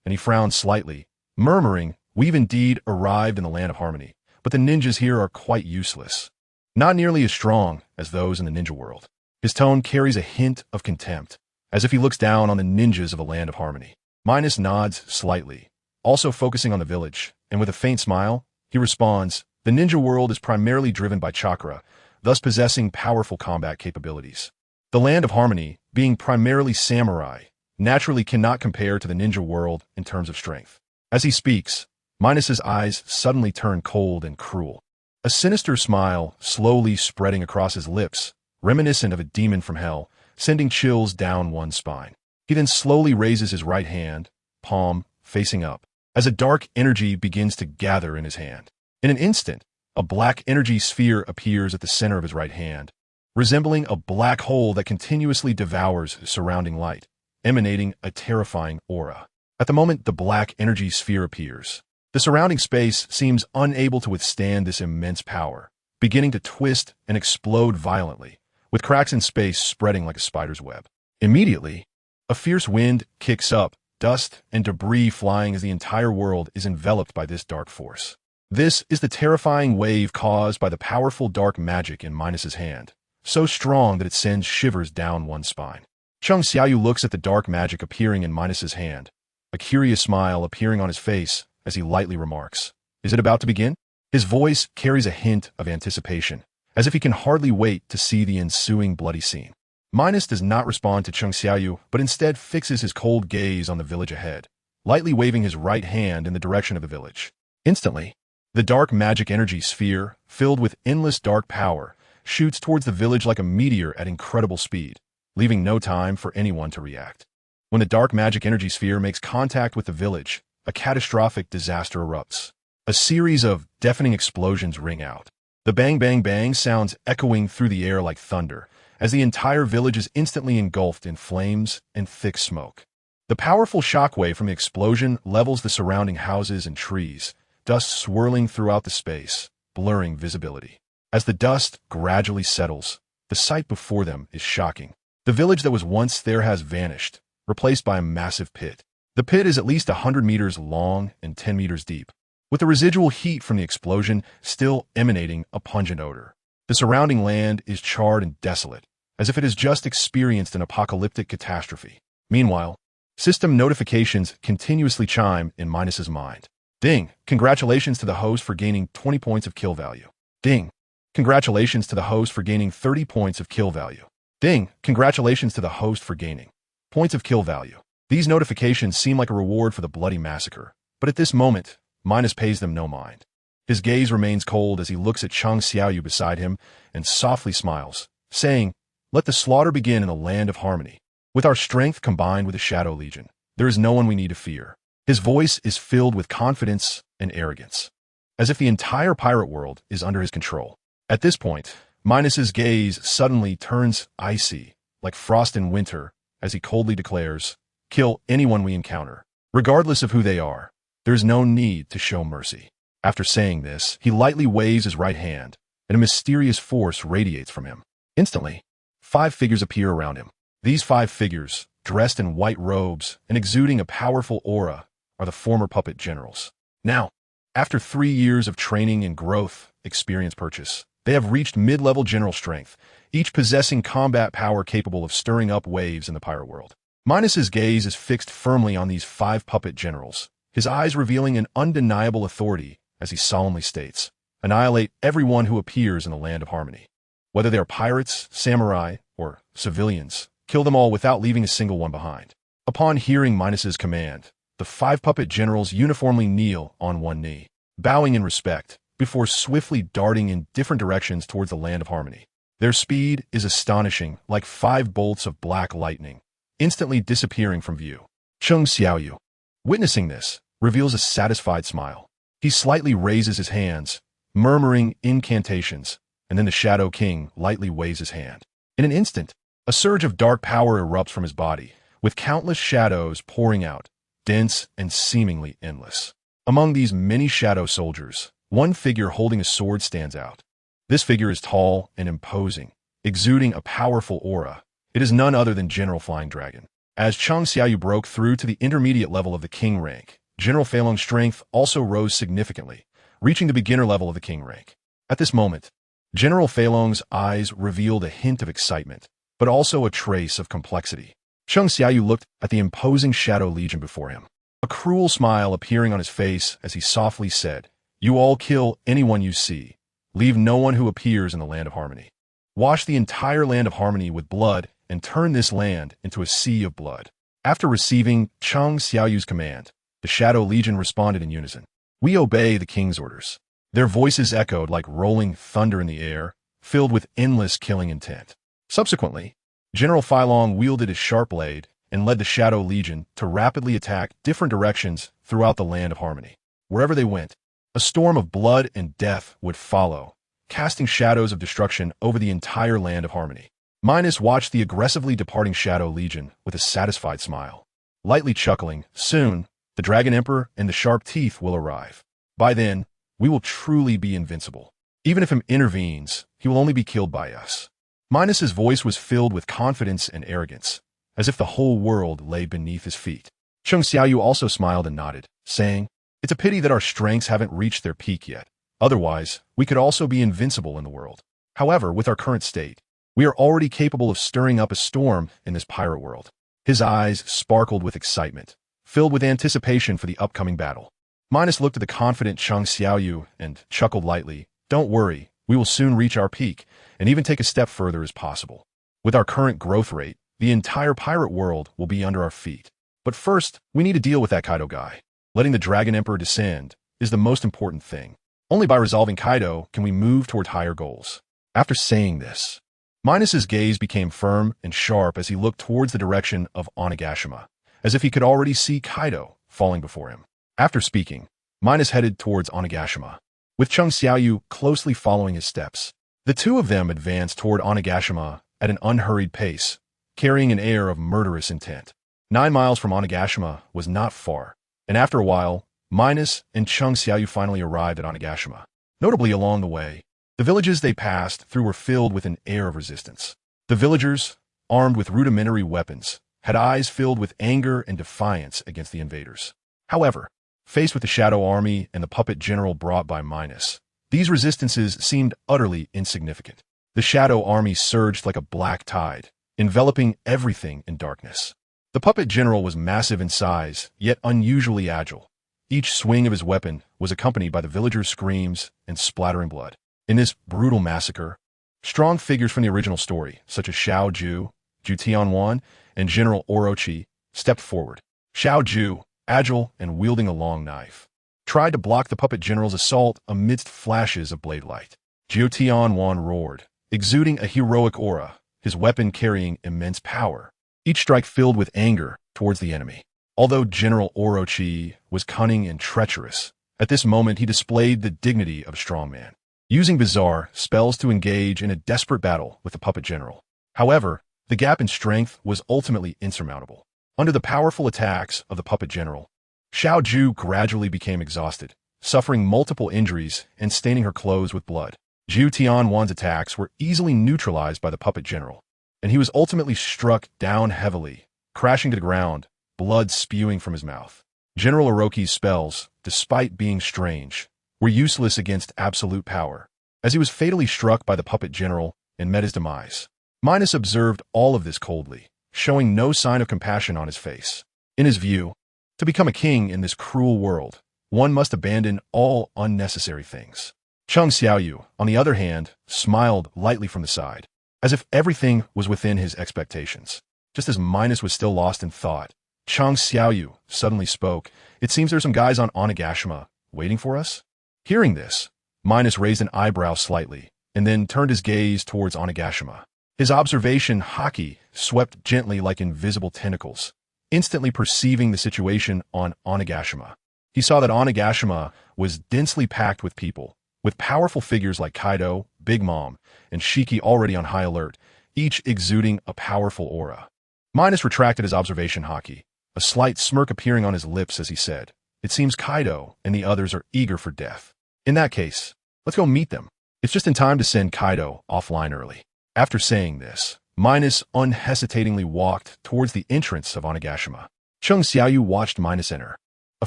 and he frowns slightly, murmuring, "We've indeed arrived in the land of harmony, but the ninjas here are quite useless. Not nearly as strong as those in the ninja world." His tone carries a hint of contempt, as if he looks down on the ninjas of the land of harmony. Minos nods slightly, also focusing on the village, and with a faint smile, he responds, "The ninja world is primarily driven by chakra, thus possessing powerful combat capabilities. The land of harmony, being primarily samurai, naturally cannot compare to the ninja world in terms of strength." As he speaks, Minos's eyes suddenly turn cold and cruel, a sinister smile slowly spreading across his lips, reminiscent of a demon from hell, sending chills down one's spine. He then slowly raises his right hand, palm facing up, as a dark energy begins to gather in his hand. In an instant, a black energy sphere appears at the center of his right hand, resembling a black hole that continuously devours surrounding light, emanating a terrifying aura. At the moment the black energy sphere appears, the surrounding space seems unable to withstand this immense power, beginning to twist and explode violently, with cracks in space spreading like a spider's web. Immediately, a fierce wind kicks up, dust and debris flying as the entire world is enveloped by this dark force. This is the terrifying wave caused by the powerful dark magic in Minos's hand, so strong that it sends shivers down one's spine. Chung Xiaoyu looks at the dark magic appearing in Minos's hand, a curious smile appearing on his face as he lightly remarks, "Is it about to begin?" His voice carries a hint of anticipation, as if he can hardly wait to see the ensuing bloody scene. Minos does not respond to Chung Xiaoyu, but instead fixes his cold gaze on the village ahead, lightly waving his right hand in the direction of the village. Instantly, the dark magic energy sphere, filled with endless dark power, shoots towards the village like a meteor at incredible speed, leaving no time for anyone to react. When the dark magic energy sphere makes contact with the village, a catastrophic disaster erupts. A series of deafening explosions ring out. The bang bang bang sounds echoing through the air like thunder, as the entire village is instantly engulfed in flames and thick smoke. The powerful shockwave from the explosion levels the surrounding houses and trees, dust swirling throughout the space, blurring visibility. As the dust gradually settles, the sight before them is shocking. The village that was once there has vanished, replaced by a massive pit. The pit is at least 100 meters long and 10 meters deep, with the residual heat from the explosion still emanating a pungent odor. The surrounding land is charred and desolate, as if it has just experienced an apocalyptic catastrophe. Meanwhile, system notifications continuously chime in Minos's mind. Ding! Congratulations to the host for gaining 20 points of kill value. Ding! Congratulations to the host for gaining 30 points of kill value. Ding! Congratulations to the host for gaining points of kill value. These notifications seem like a reward for the bloody massacre, but at this moment, Minos pays them no mind. His gaze remains cold as he looks at Chung Xiaoyu beside him and softly smiles, saying, "Let the slaughter begin in the land of harmony. With our strength combined with the Shadow Legion, there is no one we need to fear." His voice is filled with confidence and arrogance, as if the entire pirate world is under his control. At this point, Minos's gaze suddenly turns icy, like frost in winter, as he coldly declares, "Kill anyone we encounter, regardless of who they are. There is no need to show mercy." After saying this, he lightly waves his right hand, and a mysterious force radiates from him. Instantly, 5 figures appear around him. These 5 figures, dressed in white robes and exuding a powerful aura, are the former puppet generals. Now, after 3 years of training and growth experience purchase, they have reached mid-level general strength, each possessing combat power capable of stirring up waves in the pirate world. Minos's gaze is fixed firmly on these 5 puppet generals, his eyes revealing an undeniable authority as he solemnly states, "Annihilate everyone who appears in the land of harmony. Whether they are pirates, samurai, or civilians, kill them all without leaving a single one behind." Upon hearing Minos's command, the 5 puppet generals uniformly kneel on one knee, bowing in respect, before swiftly darting in different directions towards the land of harmony. Their speed is astonishing, like 5 bolts of black lightning, instantly disappearing from view. Chung Xiaoyu, witnessing this, reveals a satisfied smile. He slightly raises his hands, murmuring incantations, and then the Shadow King lightly waves his hand. In an instant, a surge of dark power erupts from his body, with countless shadows pouring out, dense and seemingly endless. Among these many shadow soldiers, one figure holding a sword stands out. This figure is tall and imposing, exuding a powerful aura. It is none other than General Flying Dragon. As Chung Xiaoyu broke through to the intermediate level of the king rank, General Fei Long's strength also rose significantly, reaching the beginner level of the king rank. At this moment, General Fei Long's eyes revealed a hint of excitement, but also a trace of complexity. Chung Xiaoyu looked at the imposing Shadow Legion before him, a cruel smile appearing on his face as he softly said, "You all kill anyone you see. Leave no one who appears in the land of harmony. Wash the entire land of harmony with blood and turn this land into a sea of blood." After receiving Chung Xiaoyu's command, the Shadow Legion responded in unison. "We obey the king's orders." Their voices echoed like rolling thunder in the air, filled with endless killing intent. Subsequently, General Fei Long wielded his sharp blade and led the Shadow Legion to rapidly attack different directions throughout the land of harmony. Wherever they went, a storm of blood and death would follow, casting shadows of destruction over the entire land of harmony. Minos watched the aggressively departing Shadow Legion with a satisfied smile. Lightly chuckling, soon, the Dragon Emperor and the Sharp Teeth will arrive. By then, we will truly be invincible. Even if him intervenes, he will only be killed by us. Minos's voice was filled with confidence and arrogance, as if the whole world lay beneath his feet. Chung Xiaoyu also smiled and nodded, saying, "It's a pity that our strengths haven't reached their peak yet. Otherwise, we could also be invincible in the world. However, with our current state, we are already capable of stirring up a storm in this pirate world." His eyes sparkled with excitement, filled with anticipation for the upcoming battle. Minos looked at the confident Chung Xiaoyu and chuckled lightly. "Don't worry, we will soon reach our peak, and even take a step further as possible. With our current growth rate, the entire pirate world will be under our feet. But first, we need to deal with that Kaido guy. Letting the Dragon Emperor descend is the most important thing. Only by resolving Kaido can we move toward higher goals." After saying this, Minos's gaze became firm and sharp as he looked towards the direction of Onigashima, as if he could already see Kaido falling before him. After speaking, Minos headed towards Onigashima, with Chung Xiaoyu closely following his steps. The two of them advanced toward Onigashima at an unhurried pace, carrying an air of murderous intent. 9 miles from Onigashima was not far, and after a while, Minos and Chung Xiaoyu finally arrived at Onigashima. Notably along the way, the villages they passed through were filled with an air of resistance. The villagers, armed with rudimentary weapons, had eyes filled with anger and defiance against the invaders. However, faced with the Shadow Army and the puppet general brought by Minos, these resistances seemed utterly insignificant. The Shadow Army surged like a black tide, enveloping everything in darkness. The puppet general was massive in size, yet unusually agile. Each swing of his weapon was accompanied by the villagers' screams and splattering blood. In this brutal massacre, strong figures from the original story, such as Xiao Ju, Ju Tianwan, and General Orochi, stepped forward. Xiao Ju, agile and wielding a long knife, tried to block the puppet general's assault amidst flashes of blade light. Ju Tianwan roared, exuding a heroic aura, his weapon carrying immense power, each strike filled with anger towards the enemy. Although General Orochi was cunning and treacherous, at this moment he displayed the dignity of a strong man, using bizarre spells to engage in a desperate battle with the puppet general. However, the gap in strength was ultimately insurmountable. Under the powerful attacks of the puppet general, Xiao Ju gradually became exhausted, suffering multiple injuries and staining her clothes with blood. Ju Tianwan's attacks were easily neutralized by the puppet general, and he was ultimately struck down heavily, crashing to the ground, blood spewing from his mouth. General Orochi's spells, despite being strange, were useless against absolute power, as he was fatally struck by the puppet general and met his demise. Minos observed all of this coldly, showing no sign of compassion on his face. In his view, to become a king in this cruel world, one must abandon all unnecessary things. Chung Xiaoyu, on the other hand, smiled lightly from the side, as if everything was within his expectations. Just as Minos was still lost in thought, Chung Xiaoyu suddenly spoke. "It seems there's some guys on Onigashima waiting for us." Hearing this, Minos raised an eyebrow slightly, and then turned his gaze towards Onigashima. His observation haki swept gently like invisible tentacles, instantly perceiving the situation on Onigashima. He saw that Onigashima was densely packed with people, with powerful figures like Kaido, Big Mom, and Shiki already on high alert, each exuding a powerful aura. Minos retracted his observation haki, a slight smirk appearing on his lips as he said, "It seems Kaido and the others are eager for death. In that case, let's go meet them. It's just in time to send Kaido offline early." After saying this, Minos unhesitatingly walked towards the entrance of Onigashima. Chung Xiaoyu watched Minos enter, a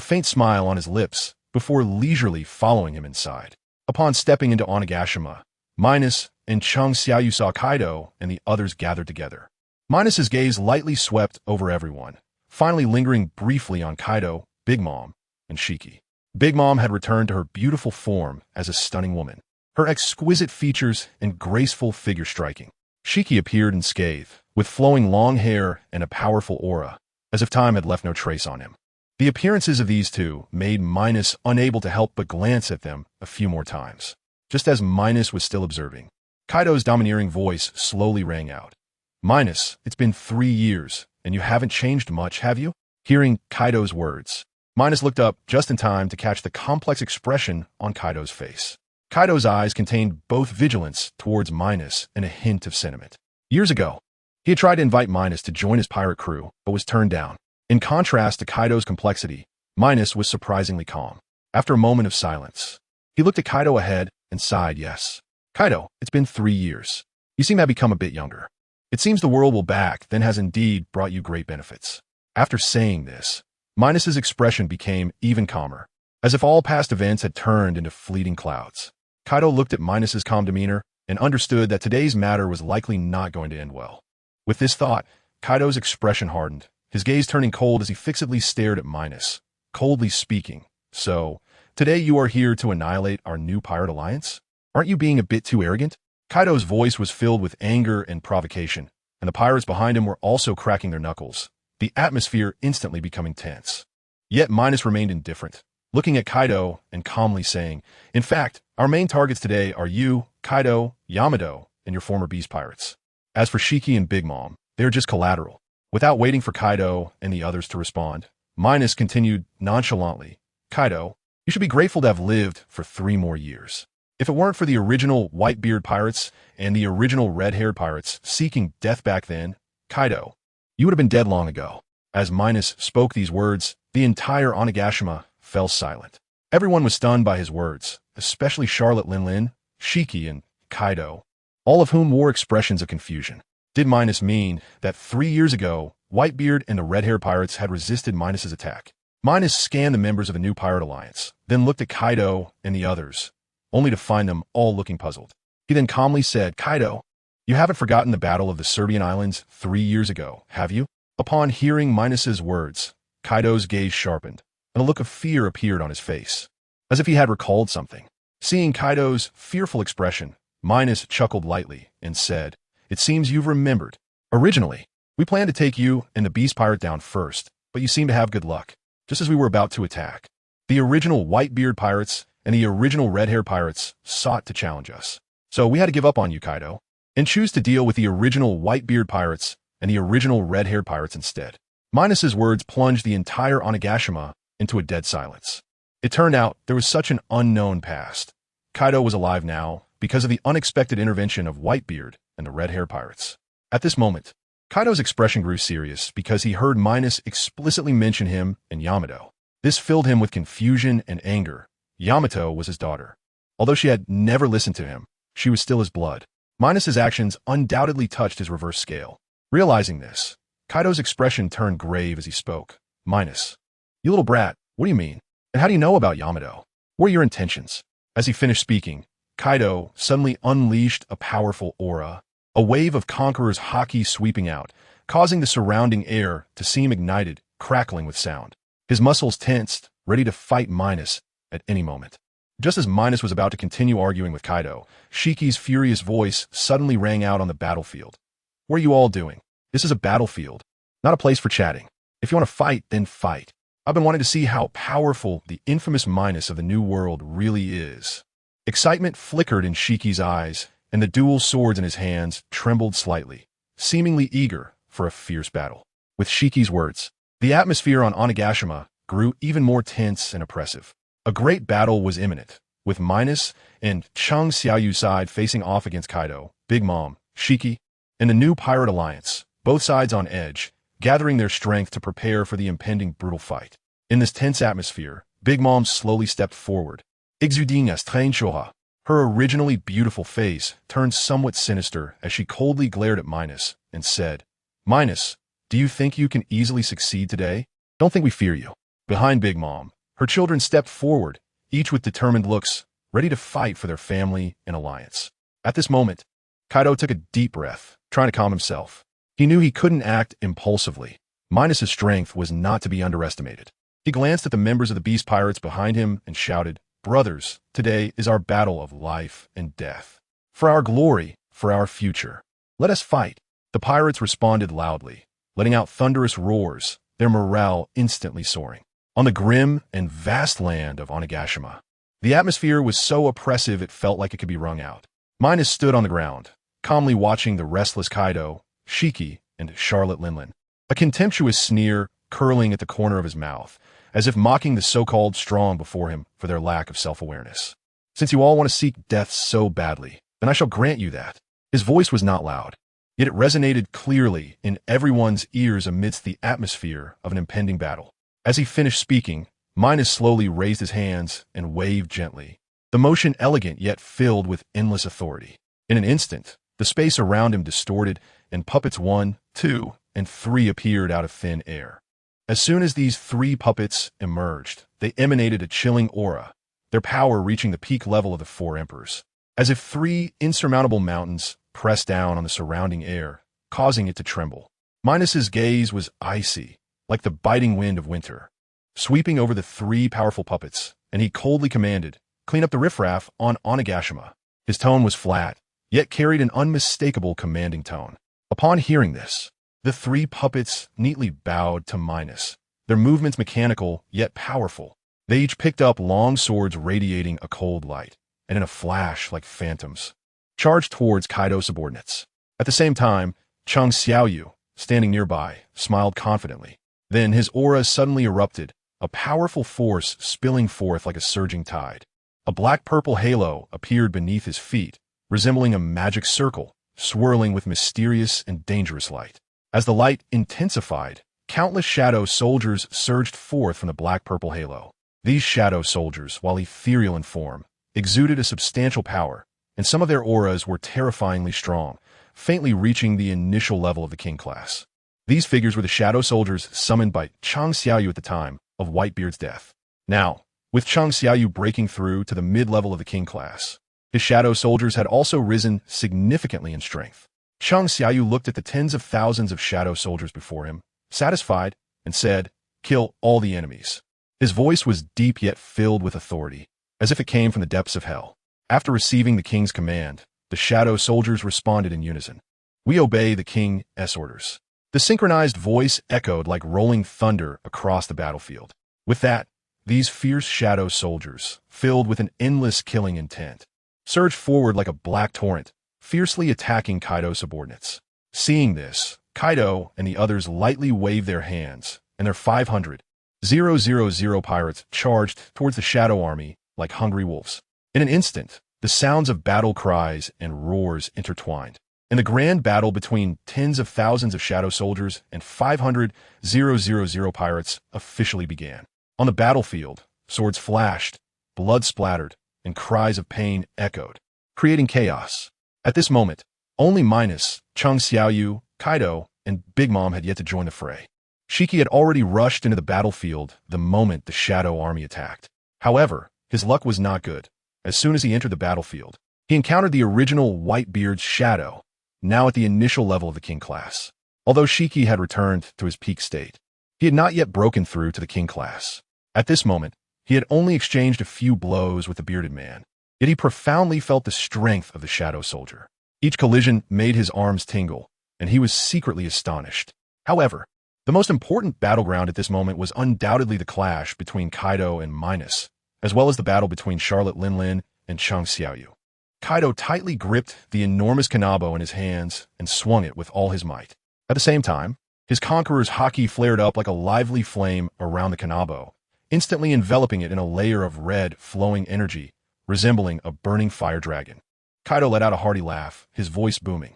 faint smile on his lips, before leisurely following him inside. Upon stepping into Onigashima, Minos and Chung Xiaoyu saw Kaido and the others gathered together. Minos's gaze lightly swept over everyone, finally lingering briefly on Kaido, Big Mom, and Shiki. Big Mom had returned to her beautiful form as a stunning woman, her exquisite features and graceful figure striking. Shiki appeared unscathed, with flowing long hair and a powerful aura, as if time had left no trace on him. The appearances of these two made Minos unable to help but glance at them a few more times. Just as Minos was still observing, Kaido's domineering voice slowly rang out. "Minos, it's been 3 years, and you haven't changed much, have you?" Hearing Kaido's words, Minos looked up just in time to catch the complex expression on Kaido's face. Kaido's eyes contained both vigilance towards Minos and a hint of sentiment. Years ago, he had tried to invite Minos to join his pirate crew, but was turned down. In contrast to Kaido's complexity, Minos was surprisingly calm. After a moment of silence, he looked at Kaido ahead and sighed yes. "Kaido, it's been 3 years. You seem to have become a bit younger. It seems the world will back then has indeed brought you great benefits." After saying this, Minos's expression became even calmer, as if all past events had turned into fleeting clouds. Kaido looked at Minos's calm demeanor and understood that today's matter was likely not going to end well. With this thought, Kaido's expression hardened, his gaze turning cold as he fixedly stared at Minos, coldly speaking. So, today you are here to annihilate our new pirate alliance? Aren't you being a bit too arrogant? Kaido's voice was filled with anger and provocation, and the pirates behind him were also cracking their knuckles, the atmosphere instantly becoming tense. Yet Minos remained indifferent, looking at Kaido and calmly saying, "In fact, our main targets today are you, Kaido, Yamato, and your former beast pirates. As for Shiki and Big Mom, they are just collateral." Without waiting for Kaido and the others to respond, Minos continued nonchalantly, "Kaido, you should be grateful to have lived for 3 more years. If it weren't for the original Whitebeard pirates and the original red-haired pirates seeking death back then, Kaido, you would have been dead long ago." As Minos spoke these words, the entire Onigashima fell silent. Everyone was stunned by his words, especially Charlotte Linlin, Shiki, and Kaido, all of whom wore expressions of confusion. Did Minos mean that 3 years ago, Whitebeard and the red-haired pirates had resisted Minos's attack? Minos scanned the members of the new pirate alliance, then looked at Kaido and the others, only to find them all looking puzzled. He then calmly said, "Kaido, you haven't forgotten the battle of the Serbian islands 3 years ago, have you?" Upon hearing Minos's words, Kaido's gaze sharpened, and a look of fear appeared on his face, as if he had recalled something. Seeing Kaido's fearful expression, Minos chuckled lightly and said, "It seems you've remembered. Originally, we planned to take you and the beast pirate down first, but you seem to have good luck, just as we were about to attack. The original Whitebeard pirates and the original red-haired pirates sought to challenge us. So we had to give up on you, Kaido, and choose to deal with the original Whitebeard pirates and the original red-haired pirates instead." Minos's words plunged the entire Onigashima into a dead silence. It turned out there was such an unknown past. Kaido was alive now because of the unexpected intervention of Whitebeard and the red-haired pirates. At this moment, Kaido's expression grew serious because he heard Minos explicitly mention him and Yamato. This filled him with confusion and anger. Yamato was his daughter. Although she had never listened to him, she was still his blood. Minos's actions undoubtedly touched his reverse scale. Realizing this, Kaido's expression turned grave as he spoke. "Minos, you little brat, what do you mean? And how do you know about Yamato? What are your intentions?" As he finished speaking, Kaido suddenly unleashed a powerful aura, a wave of Conqueror's haki sweeping out, causing the surrounding air to seem ignited, crackling with sound. His muscles tensed, ready to fight Minos at any moment. Just as Minos was about to continue arguing with Kaido, Shiki's furious voice suddenly rang out on the battlefield. "What are you all doing? This is a battlefield, not a place for chatting. If you want to fight, then fight. I've been wanting to see how powerful the infamous Minos of the New World really is." Excitement flickered in Shiki's eyes, and the dual swords in his hands trembled slightly, seemingly eager for a fierce battle. With Shiki's words, the atmosphere on Onigashima grew even more tense and oppressive. A great battle was imminent, with Minos and Chung Xiaoyu's side facing off against Kaido, Big Mom, Shiki, and the new pirate alliance, both sides on edge, gathering their strength to prepare for the impending brutal fight. In this tense atmosphere, Big Mom slowly stepped forward, exuding a strange aura. Her originally beautiful face turned somewhat sinister as she coldly glared at Minos and said, "Minos, do you think you can easily succeed today? Don't think we fear you." Behind Big Mom, her children stepped forward, each with determined looks, ready to fight for their family and alliance. At this moment, Kaido took a deep breath, trying to calm himself. He knew he couldn't act impulsively. Minos' strength was not to be underestimated. He glanced at the members of the beast pirates behind him and shouted, "Brothers, today is our battle of life and death. For our glory, for our future. Let us fight." The pirates responded loudly, letting out thunderous roars, their morale instantly soaring. On the grim and vast land of Onigashima, the atmosphere was so oppressive it felt like it could be wrung out. Minos stood on the ground, calmly watching the restless Kaido, Shiki, and Charlotte Linlin, a contemptuous sneer curling at the corner of his mouth, as if mocking the so-called strong before him for their lack of self-awareness. "Since you all want to seek death so badly, then I shall grant you that." His voice was not loud, yet it resonated clearly in everyone's ears amidst the atmosphere of an impending battle. As he finished speaking, Minos slowly raised his hands and waved gently, the motion elegant yet filled with endless authority. In an instant, the space around him distorted, and puppets 1, 2, and 3 appeared out of thin air. As soon as these three puppets emerged, they emanated a chilling aura, their power reaching the peak level of the four emperors. As if three insurmountable mountains pressed down on the surrounding air, causing it to tremble. Minos's gaze was icy, like the biting wind of winter, sweeping over the three powerful puppets, and he coldly commanded, "Clean up the riffraff on Onigashima." His tone was flat, yet carried an unmistakable commanding tone. Upon hearing this, the three puppets neatly bowed to Minos, their movements mechanical yet powerful. They each picked up long swords radiating a cold light, and in a flash like phantoms, charged towards Kaido's subordinates. At the same time, Chung Xiaoyu, standing nearby, smiled confidently. Then his aura suddenly erupted, a powerful force spilling forth like a surging tide. A black-purple halo appeared beneath his feet, resembling a magic circle, swirling with mysterious and dangerous light. As the light intensified, countless shadow soldiers surged forth from the black-purple halo. These shadow soldiers, while ethereal in form, exuded a substantial power, and some of their auras were terrifyingly strong, faintly reaching the initial level of the king class. These figures were the shadow soldiers summoned by Chung Xiaoyu at the time of Whitebeard's death. Now, with Chung Xiaoyu breaking through to the mid-level of the king class, his shadow soldiers had also risen significantly in strength. Chung Xiaoyu looked at the tens of thousands of shadow soldiers before him, satisfied, and said, "Kill all the enemies." His voice was deep yet filled with authority, as if it came from the depths of hell. After receiving the king's command, the shadow soldiers responded in unison. "We obey the king's orders." The synchronized voice echoed like rolling thunder across the battlefield. With that, these fierce shadow soldiers, filled with an endless killing intent, surged forward like a black torrent, fiercely attacking Kaido's subordinates. Seeing this, Kaido and the others lightly waved their hands, and their 500,000 pirates charged towards the shadow army like hungry wolves. In an instant, the sounds of battle cries and roars intertwined, and the grand battle between tens of thousands of shadow soldiers and 500,000 pirates officially began. On the battlefield, swords flashed, blood splattered, and cries of pain echoed, creating chaos. At this moment, only Minos, Chung Xiaoyu, Kaido, and Big Mom had yet to join the fray. Shiki had already rushed into the battlefield the moment the shadow army attacked. However, his luck was not good. As soon as he entered the battlefield, he encountered the original Whitebeard's shadow, now at the initial level of the king class. Although Shiki had returned to his peak state, he had not yet broken through to the king class. At this moment, he had only exchanged a few blows with the bearded man, yet he profoundly felt the strength of the shadow soldier. Each collision made his arms tingle, and he was secretly astonished. However, the most important battleground at this moment was undoubtedly the clash between Kaido and Minos, as well as the battle between Charlotte Linlin and Chung Xiaoyu. Kaido tightly gripped the enormous kanabo in his hands and swung it with all his might. At the same time, his conqueror's haki flared up like a lively flame around the kanabo, instantly enveloping it in a layer of red, flowing energy, resembling a burning fire dragon. Kaido let out a hearty laugh, his voice booming.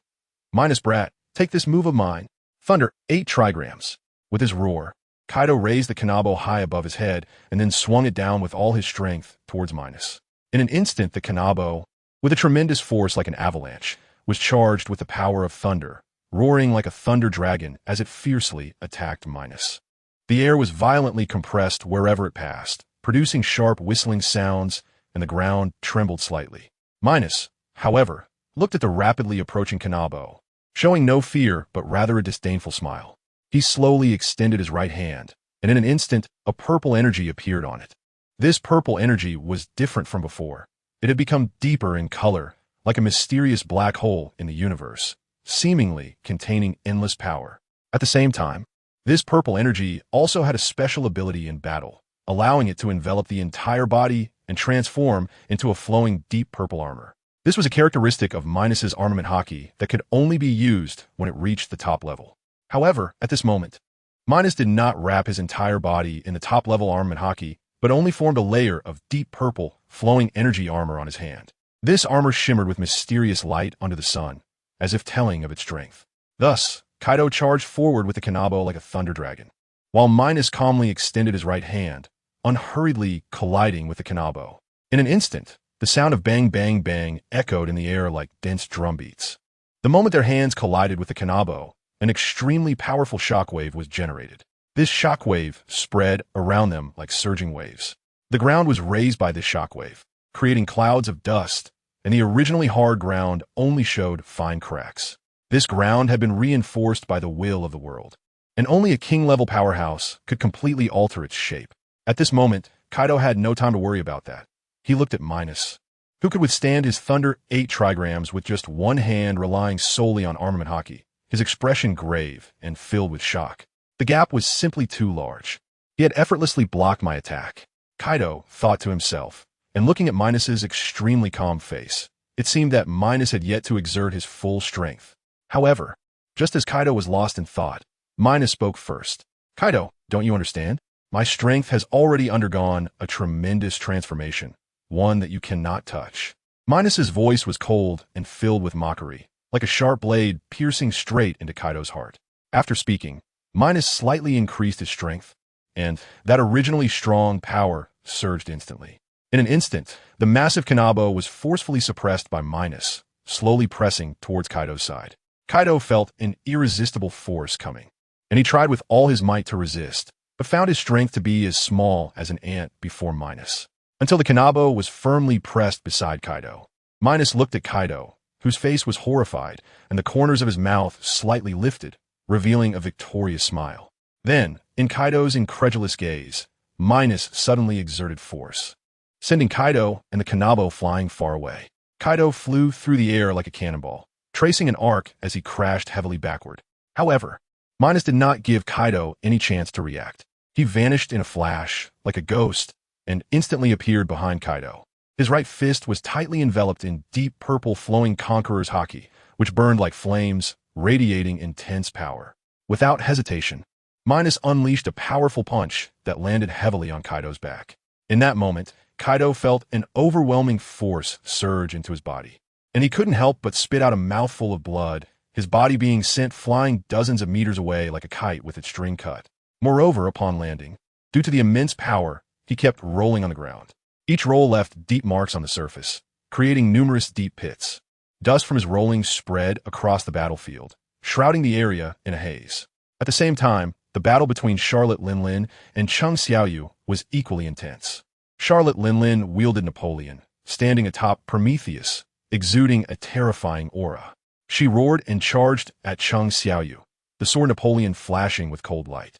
"Minos brat, take this move of mine. Thunder 8 trigrams. With his roar, Kaido raised the kanabo high above his head and then swung it down with all his strength towards Minos. In an instant, the kanabo, with a tremendous force like an avalanche, was charged with the power of thunder, roaring like a thunder dragon as it fiercely attacked Minos. The air was violently compressed wherever it passed, producing sharp whistling sounds, and the ground trembled slightly. Minos, however, looked at the rapidly approaching kanabo, showing no fear but rather a disdainful smile. He slowly extended his right hand, and in an instant, a purple energy appeared on it. This purple energy was different from before. It had become deeper in color, like a mysterious black hole in the universe, seemingly containing endless power. At the same time, this purple energy also had a special ability in battle, allowing it to envelop the entire body and transform into a flowing deep purple armor. This was a characteristic of Minos's armament haki that could only be used when it reached the top level. However, at this moment, Minos did not wrap his entire body in the top-level armament haki, but only formed a layer of deep purple, flowing energy armor on his hand. This armor shimmered with mysterious light under the sun, as if telling of its strength. Thus, Kaido charged forward with the kanabo like a thunder dragon, while Minos calmly extended his right hand, unhurriedly colliding with the kanabo. In an instant, the sound of bang bang bang echoed in the air like dense drum beats. The moment their hands collided with the kanabo, an extremely powerful shockwave was generated. This shockwave spread around them like surging waves. The ground was raised by this shockwave, creating clouds of dust, and the originally hard ground only showed fine cracks. This ground had been reinforced by the will of the world, and only a king-level powerhouse could completely alter its shape. At this moment, Kaido had no time to worry about that. He looked at Minos, who could withstand his Thunder 8 trigrams with just one hand, relying solely on armament haki, his expression grave and filled with shock. The gap was simply too large. He had effortlessly blocked my attack, Kaido thought to himself, and looking at Minos's extremely calm face, it seemed that Minos had yet to exert his full strength. However, just as Kaido was lost in thought, Minos spoke first. Kaido, don't you understand? My strength has already undergone a tremendous transformation, one that you cannot touch. Minos's voice was cold and filled with mockery, like a sharp blade piercing straight into Kaido's heart. After speaking, Minos slightly increased his strength, and that originally strong power surged instantly. In an instant, the massive Kanabo was forcefully suppressed by Minos, slowly pressing towards Kaido's side. Kaido felt an irresistible force coming, and he tried with all his might to resist, but found his strength to be as small as an ant before Minos, until the Kanabo was firmly pressed beside Kaido. Minos looked at Kaido, whose face was horrified, and the corners of his mouth slightly lifted, revealing a victorious smile. Then, in Kaido's incredulous gaze, Minos suddenly exerted force, sending Kaido and the Kanabo flying far away. Kaido flew through the air like a cannonball, tracing an arc as he crashed heavily backward. However, Minos did not give Kaido any chance to react. He vanished in a flash, like a ghost, and instantly appeared behind Kaido. His right fist was tightly enveloped in deep purple flowing conqueror's haki, which burned like flames, radiating intense power. Without hesitation, Minos unleashed a powerful punch that landed heavily on Kaido's back. In that moment, Kaido felt an overwhelming force surge into his body, and he couldn't help but spit out a mouthful of blood, his body being sent flying dozens of meters away like a kite with its string cut. Moreover, upon landing, due to the immense power, he kept rolling on the ground. Each roll left deep marks on the surface, creating numerous deep pits. Dust from his rolling spread across the battlefield, shrouding the area in a haze. At the same time, the battle between Charlotte Linlin and Chung Xiaoyu was equally intense. Charlotte Linlin wielded Napoleon, standing atop Prometheus, exuding a terrifying aura. She roared and charged at Chung Xiaoyu, the sword Napoleon flashing with cold light,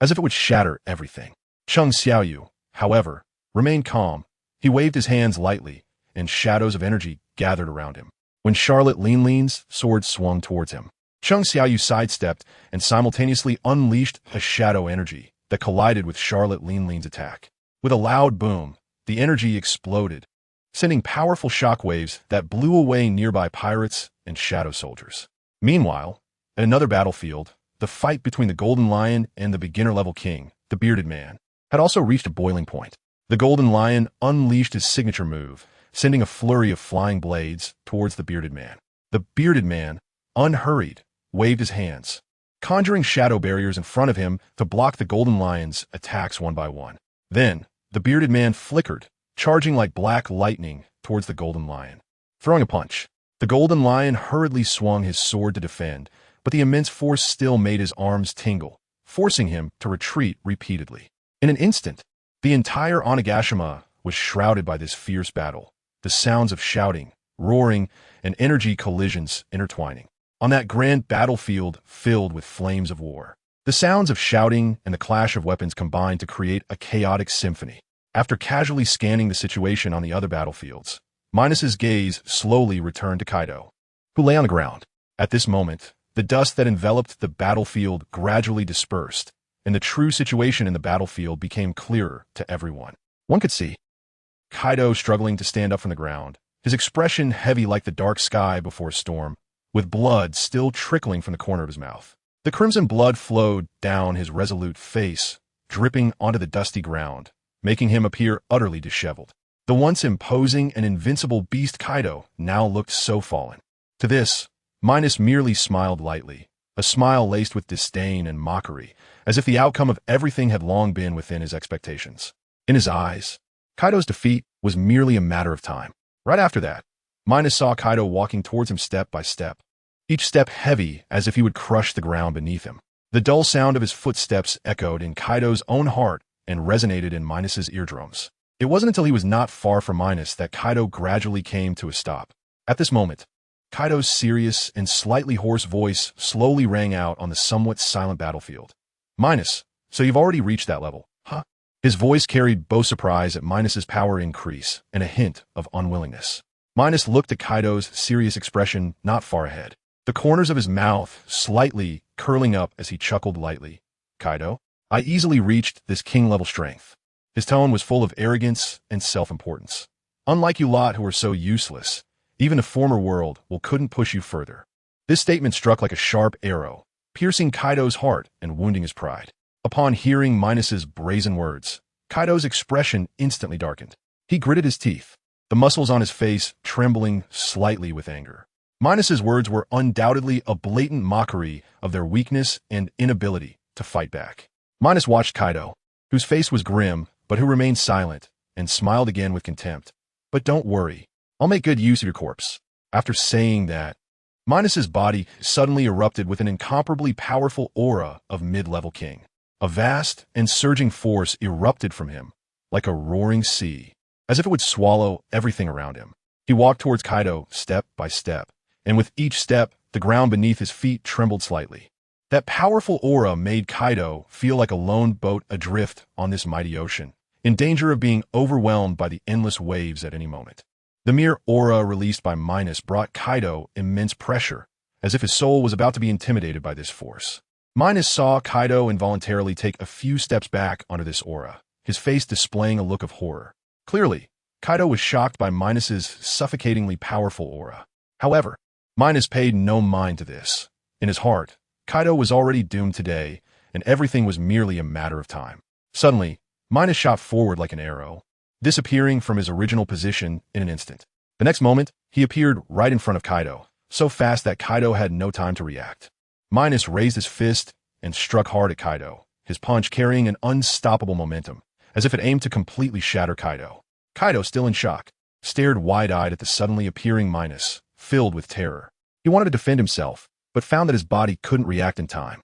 as if it would shatter everything. Chung Xiaoyu, however, remained calm. He waved his hands lightly, and shadows of energy gathered around him. When Charlotte Linlin's sword swung towards him, Chung Xiaoyu sidestepped and simultaneously unleashed a shadow energy that collided with Charlotte Linlin's attack. With a loud boom, the energy exploded, sending powerful shockwaves that blew away nearby pirates and shadow soldiers. Meanwhile, at another battlefield, the fight between the Golden Lion and the beginner-level king, the Bearded Man, had also reached a boiling point. The Golden Lion unleashed his signature move, sending a flurry of flying blades towards the Bearded Man. The Bearded Man, unhurried, waved his hands, conjuring shadow barriers in front of him to block the Golden Lion's attacks one by one. Then, the Bearded Man flickered, charging like black lightning towards the Golden Lion. Throwing a punch, the Golden Lion hurriedly swung his sword to defend, but the immense force still made his arms tingle, forcing him to retreat repeatedly. In an instant, the entire Onigashima was shrouded by this fierce battle, the sounds of shouting, roaring, and energy collisions intertwining. On that grand battlefield filled with flames of war, the sounds of shouting and the clash of weapons combined to create a chaotic symphony. After casually scanning the situation on the other battlefields, Minos's gaze slowly returned to Kaido, who lay on the ground. At this moment, the dust that enveloped the battlefield gradually dispersed, and the true situation in the battlefield became clearer to everyone. One could see Kaido struggling to stand up from the ground, his expression heavy like the dark sky before a storm, with blood still trickling from the corner of his mouth. The crimson blood flowed down his resolute face, dripping onto the dusty ground, making him appear utterly disheveled. The once imposing and invincible beast Kaido now looked so fallen. To this, Minos merely smiled lightly, a smile laced with disdain and mockery, as if the outcome of everything had long been within his expectations. In his eyes, Kaido's defeat was merely a matter of time. Right after that, Minos saw Kaido walking towards him step by step, each step heavy as if he would crush the ground beneath him. The dull sound of his footsteps echoed in Kaido's own heart and resonated in Minos's eardrums. It wasn't until he was not far from Minos that Kaido gradually came to a stop. At this moment, Kaido's serious and slightly hoarse voice slowly rang out on the somewhat silent battlefield. Minos, so you've already reached that level, huh? His voice carried both surprise at Minos's power increase and a hint of unwillingness. Minos looked at Kaido's serious expression not far ahead, the corners of his mouth slightly curling up as he chuckled lightly. Kaido, I easily reached this king-level strength. His tone was full of arrogance and self-importance. Unlike you lot who are so useless, even a former world couldn't push you further. This statement struck like a sharp arrow, piercing Kaido's heart and wounding his pride. Upon hearing Minos's brazen words, Kaido's expression instantly darkened. He gritted his teeth, the muscles on his face trembling slightly with anger. Minos's words were undoubtedly a blatant mockery of their weakness and inability to fight back. Minos watched Kaido, whose face was grim, but who remained silent, and smiled again with contempt. But don't worry, I'll make good use of your corpse. After saying that, Minos's body suddenly erupted with an incomparably powerful aura of mid-level king. A vast and surging force erupted from him, like a roaring sea, as if it would swallow everything around him. He walked towards Kaido step by step, and with each step, the ground beneath his feet trembled slightly. That powerful aura made Kaido feel like a lone boat adrift on this mighty ocean, in danger of being overwhelmed by the endless waves at any moment. The mere aura released by Minos brought Kaido immense pressure, as if his soul was about to be intimidated by this force. Minos saw Kaido involuntarily take a few steps back under this aura, his face displaying a look of horror. Clearly, Kaido was shocked by Minos's suffocatingly powerful aura. However, Minos paid no mind to this. In his heart, Kaido was already doomed today, and everything was merely a matter of time. Suddenly, Minos shot forward like an arrow, disappearing from his original position in an instant. The next moment, he appeared right in front of Kaido, so fast that Kaido had no time to react. Minos raised his fist and struck hard at Kaido, his punch carrying an unstoppable momentum, as if it aimed to completely shatter Kaido. Kaido, still in shock, stared wide-eyed at the suddenly appearing Minos, filled with terror. He wanted to defend himself, but found that his body couldn't react in time.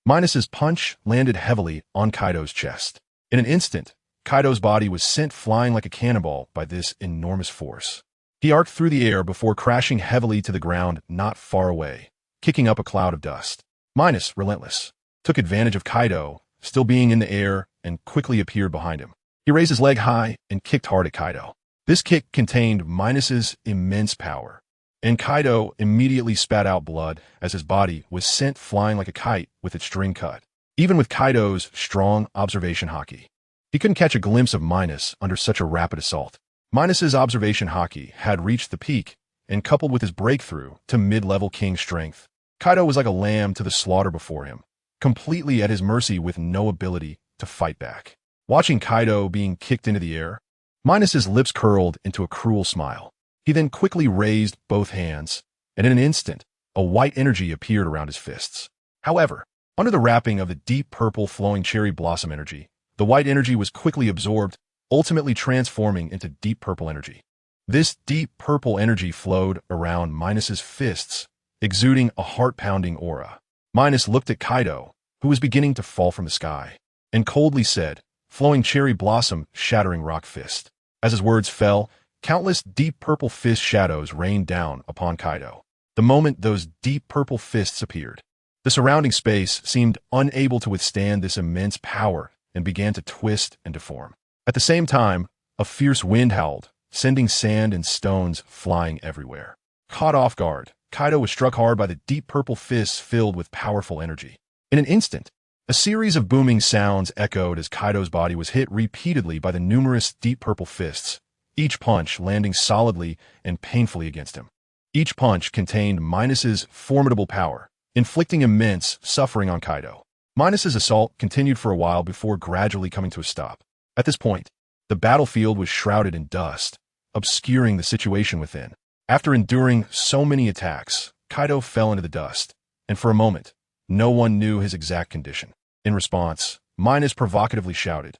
Minos's punch landed heavily on Kaido's chest. In an instant, Kaido's body was sent flying like a cannonball by this enormous force. He arced through the air before crashing heavily to the ground not far away, kicking up a cloud of dust. Minos, relentless, took advantage of Kaido still being in the air and quickly appeared behind him. He raised his leg high and kicked hard at Kaido. This kick contained Minos's immense power, and Kaido immediately spat out blood as his body was sent flying like a kite with its string cut. Even with Kaido's strong observation haki, he couldn't catch a glimpse of Minos under such a rapid assault. Minos's observation haki had reached the peak, and coupled with his breakthrough to mid-level king strength, Kaido was like a lamb to the slaughter before him, completely at his mercy with no ability to fight back. Watching Kaido being kicked into the air, Minos's lips curled into a cruel smile. He then quickly raised both hands, and in an instant, a white energy appeared around his fists. However, under the wrapping of the deep purple flowing cherry blossom energy, the white energy was quickly absorbed, ultimately transforming into deep purple energy. This deep purple energy flowed around Minos's fists, exuding a heart-pounding aura. Minos looked at Kaido, who was beginning to fall from the sky, and coldly said, flowing cherry blossom, shattering rock fist. As his words fell, countless deep purple fist shadows rained down upon Kaido. The moment those deep purple fists appeared, the surrounding space seemed unable to withstand this immense power and began to twist and deform. At the same time, a fierce wind howled, sending sand and stones flying everywhere. Caught off guard, Kaido was struck hard by the deep purple fists filled with powerful energy. In an instant, a series of booming sounds echoed as Kaido's body was hit repeatedly by the numerous deep purple fists, each punch landing solidly and painfully against him. Each punch contained Minos's formidable power, inflicting immense suffering on Kaido. Minos's assault continued for a while before gradually coming to a stop. At this point, the battlefield was shrouded in dust, obscuring the situation within. After enduring so many attacks, Kaido fell into the dust, and for a moment, no one knew his exact condition. In response, Minos provocatively shouted,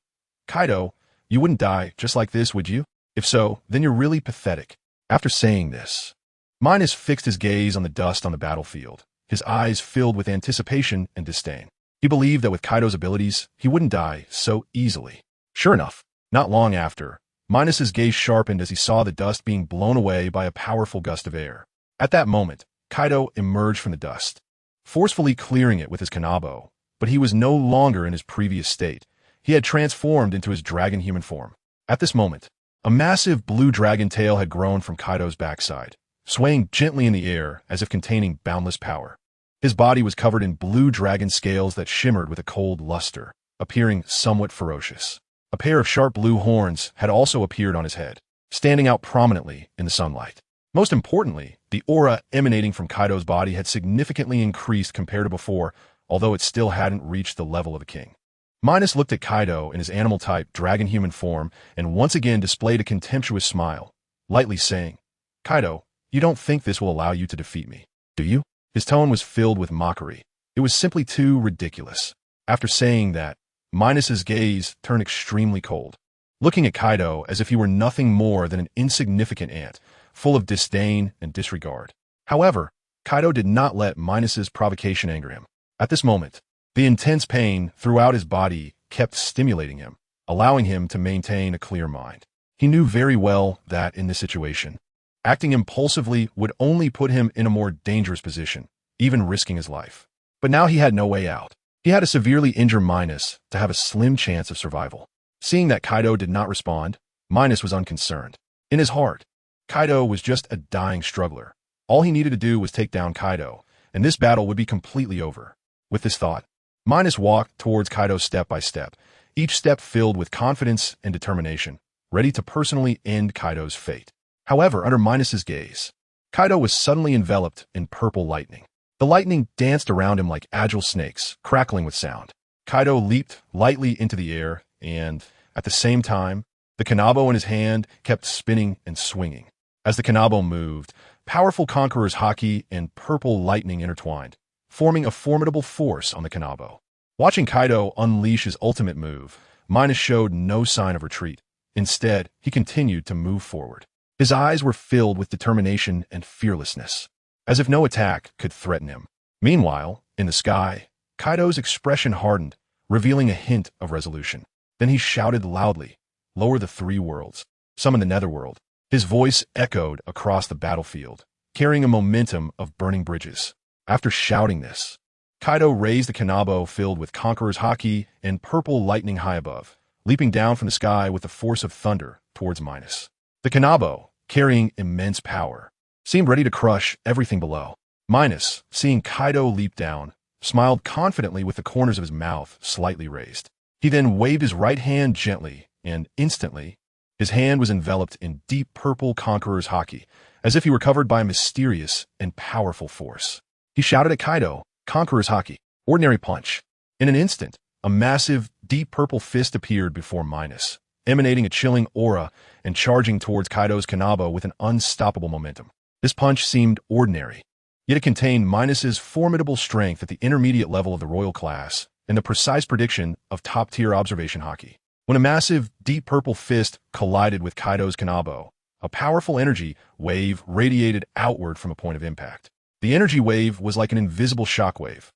Kaido, you wouldn't die just like this, would you? If so, then you're really pathetic. After saying this, Minos fixed his gaze on the dust on the battlefield, his eyes filled with anticipation and disdain. He believed that with Kaido's abilities, he wouldn't die so easily. Sure enough, not long after, Minos's gaze sharpened as he saw the dust being blown away by a powerful gust of air. At that moment, Kaido emerged from the dust, forcefully clearing it with his kanabo, but he was no longer in his previous state. He had transformed into his dragon human form. At this moment, a massive blue dragon tail had grown from Kaido's backside, swaying gently in the air as if containing boundless power. His body was covered in blue dragon scales that shimmered with a cold luster, appearing somewhat ferocious. A pair of sharp blue horns had also appeared on his head, standing out prominently in the sunlight. Most importantly, the aura emanating from Kaido's body had significantly increased compared to before, although it still hadn't reached the level of a king. Minos looked at Kaido in his animal-type dragon-human form and once again displayed a contemptuous smile, lightly saying, "Kaido, you don't think this will allow you to defeat me, do you?" His tone was filled with mockery. It was simply too ridiculous. After saying that, Minos's gaze turned extremely cold, looking at Kaido as if he were nothing more than an insignificant ant, full of disdain and disregard. However, Kaido did not let Minos's provocation anger him. At this moment, the intense pain throughout his body kept stimulating him, allowing him to maintain a clear mind. He knew very well that in this situation, acting impulsively would only put him in a more dangerous position, even risking his life. But now he had no way out. He had to severely injure Minos to have a slim chance of survival. Seeing that Kaido did not respond, Minos was unconcerned. In his heart, Kaido was just a dying struggler. All he needed to do was take down Kaido, and this battle would be completely over. With this thought, Minos walked towards Kaido step by step, each step filled with confidence and determination, ready to personally end Kaido's fate. However, under Minos's gaze, Kaido was suddenly enveloped in purple lightning. The lightning danced around him like agile snakes, crackling with sound. Kaido leaped lightly into the air, and, at the same time, the kanabo in his hand kept spinning and swinging. As the kanabo moved, powerful Conqueror's haki and purple lightning intertwined, forming a formidable force on the kanabo. Watching Kaido unleash his ultimate move, Minos showed no sign of retreat. Instead, he continued to move forward. His eyes were filled with determination and fearlessness, as if no attack could threaten him. Meanwhile, in the sky, Kaido's expression hardened, revealing a hint of resolution. Then he shouted loudly, "Lower the three worlds. Summon the netherworld." His voice echoed across the battlefield, carrying a momentum of burning bridges. After shouting this, Kaido raised the kanabo filled with Conqueror's haki and purple lightning high above, leaping down from the sky with the force of thunder towards Minos. The kanabo, carrying immense power, seemed ready to crush everything below. Minos, seeing Kaido leap down, smiled confidently with the corners of his mouth slightly raised. He then waved his right hand gently, and instantly, his hand was enveloped in deep purple Conqueror's haki, as if he were covered by a mysterious and powerful force. He shouted at Kaido, "Conqueror's haki, ordinary punch." In an instant, a massive, deep purple fist appeared before Minos, emanating a chilling aura and charging towards Kaido's kanabo with an unstoppable momentum. This punch seemed ordinary, yet it contained Minos's formidable strength at the intermediate level of the royal class and the precise prediction of top-tier observation haki. When a massive, deep purple fist collided with Kaido's kanabo, a powerful energy wave radiated outward from a point of impact. The energy wave was like an invisible shockwave,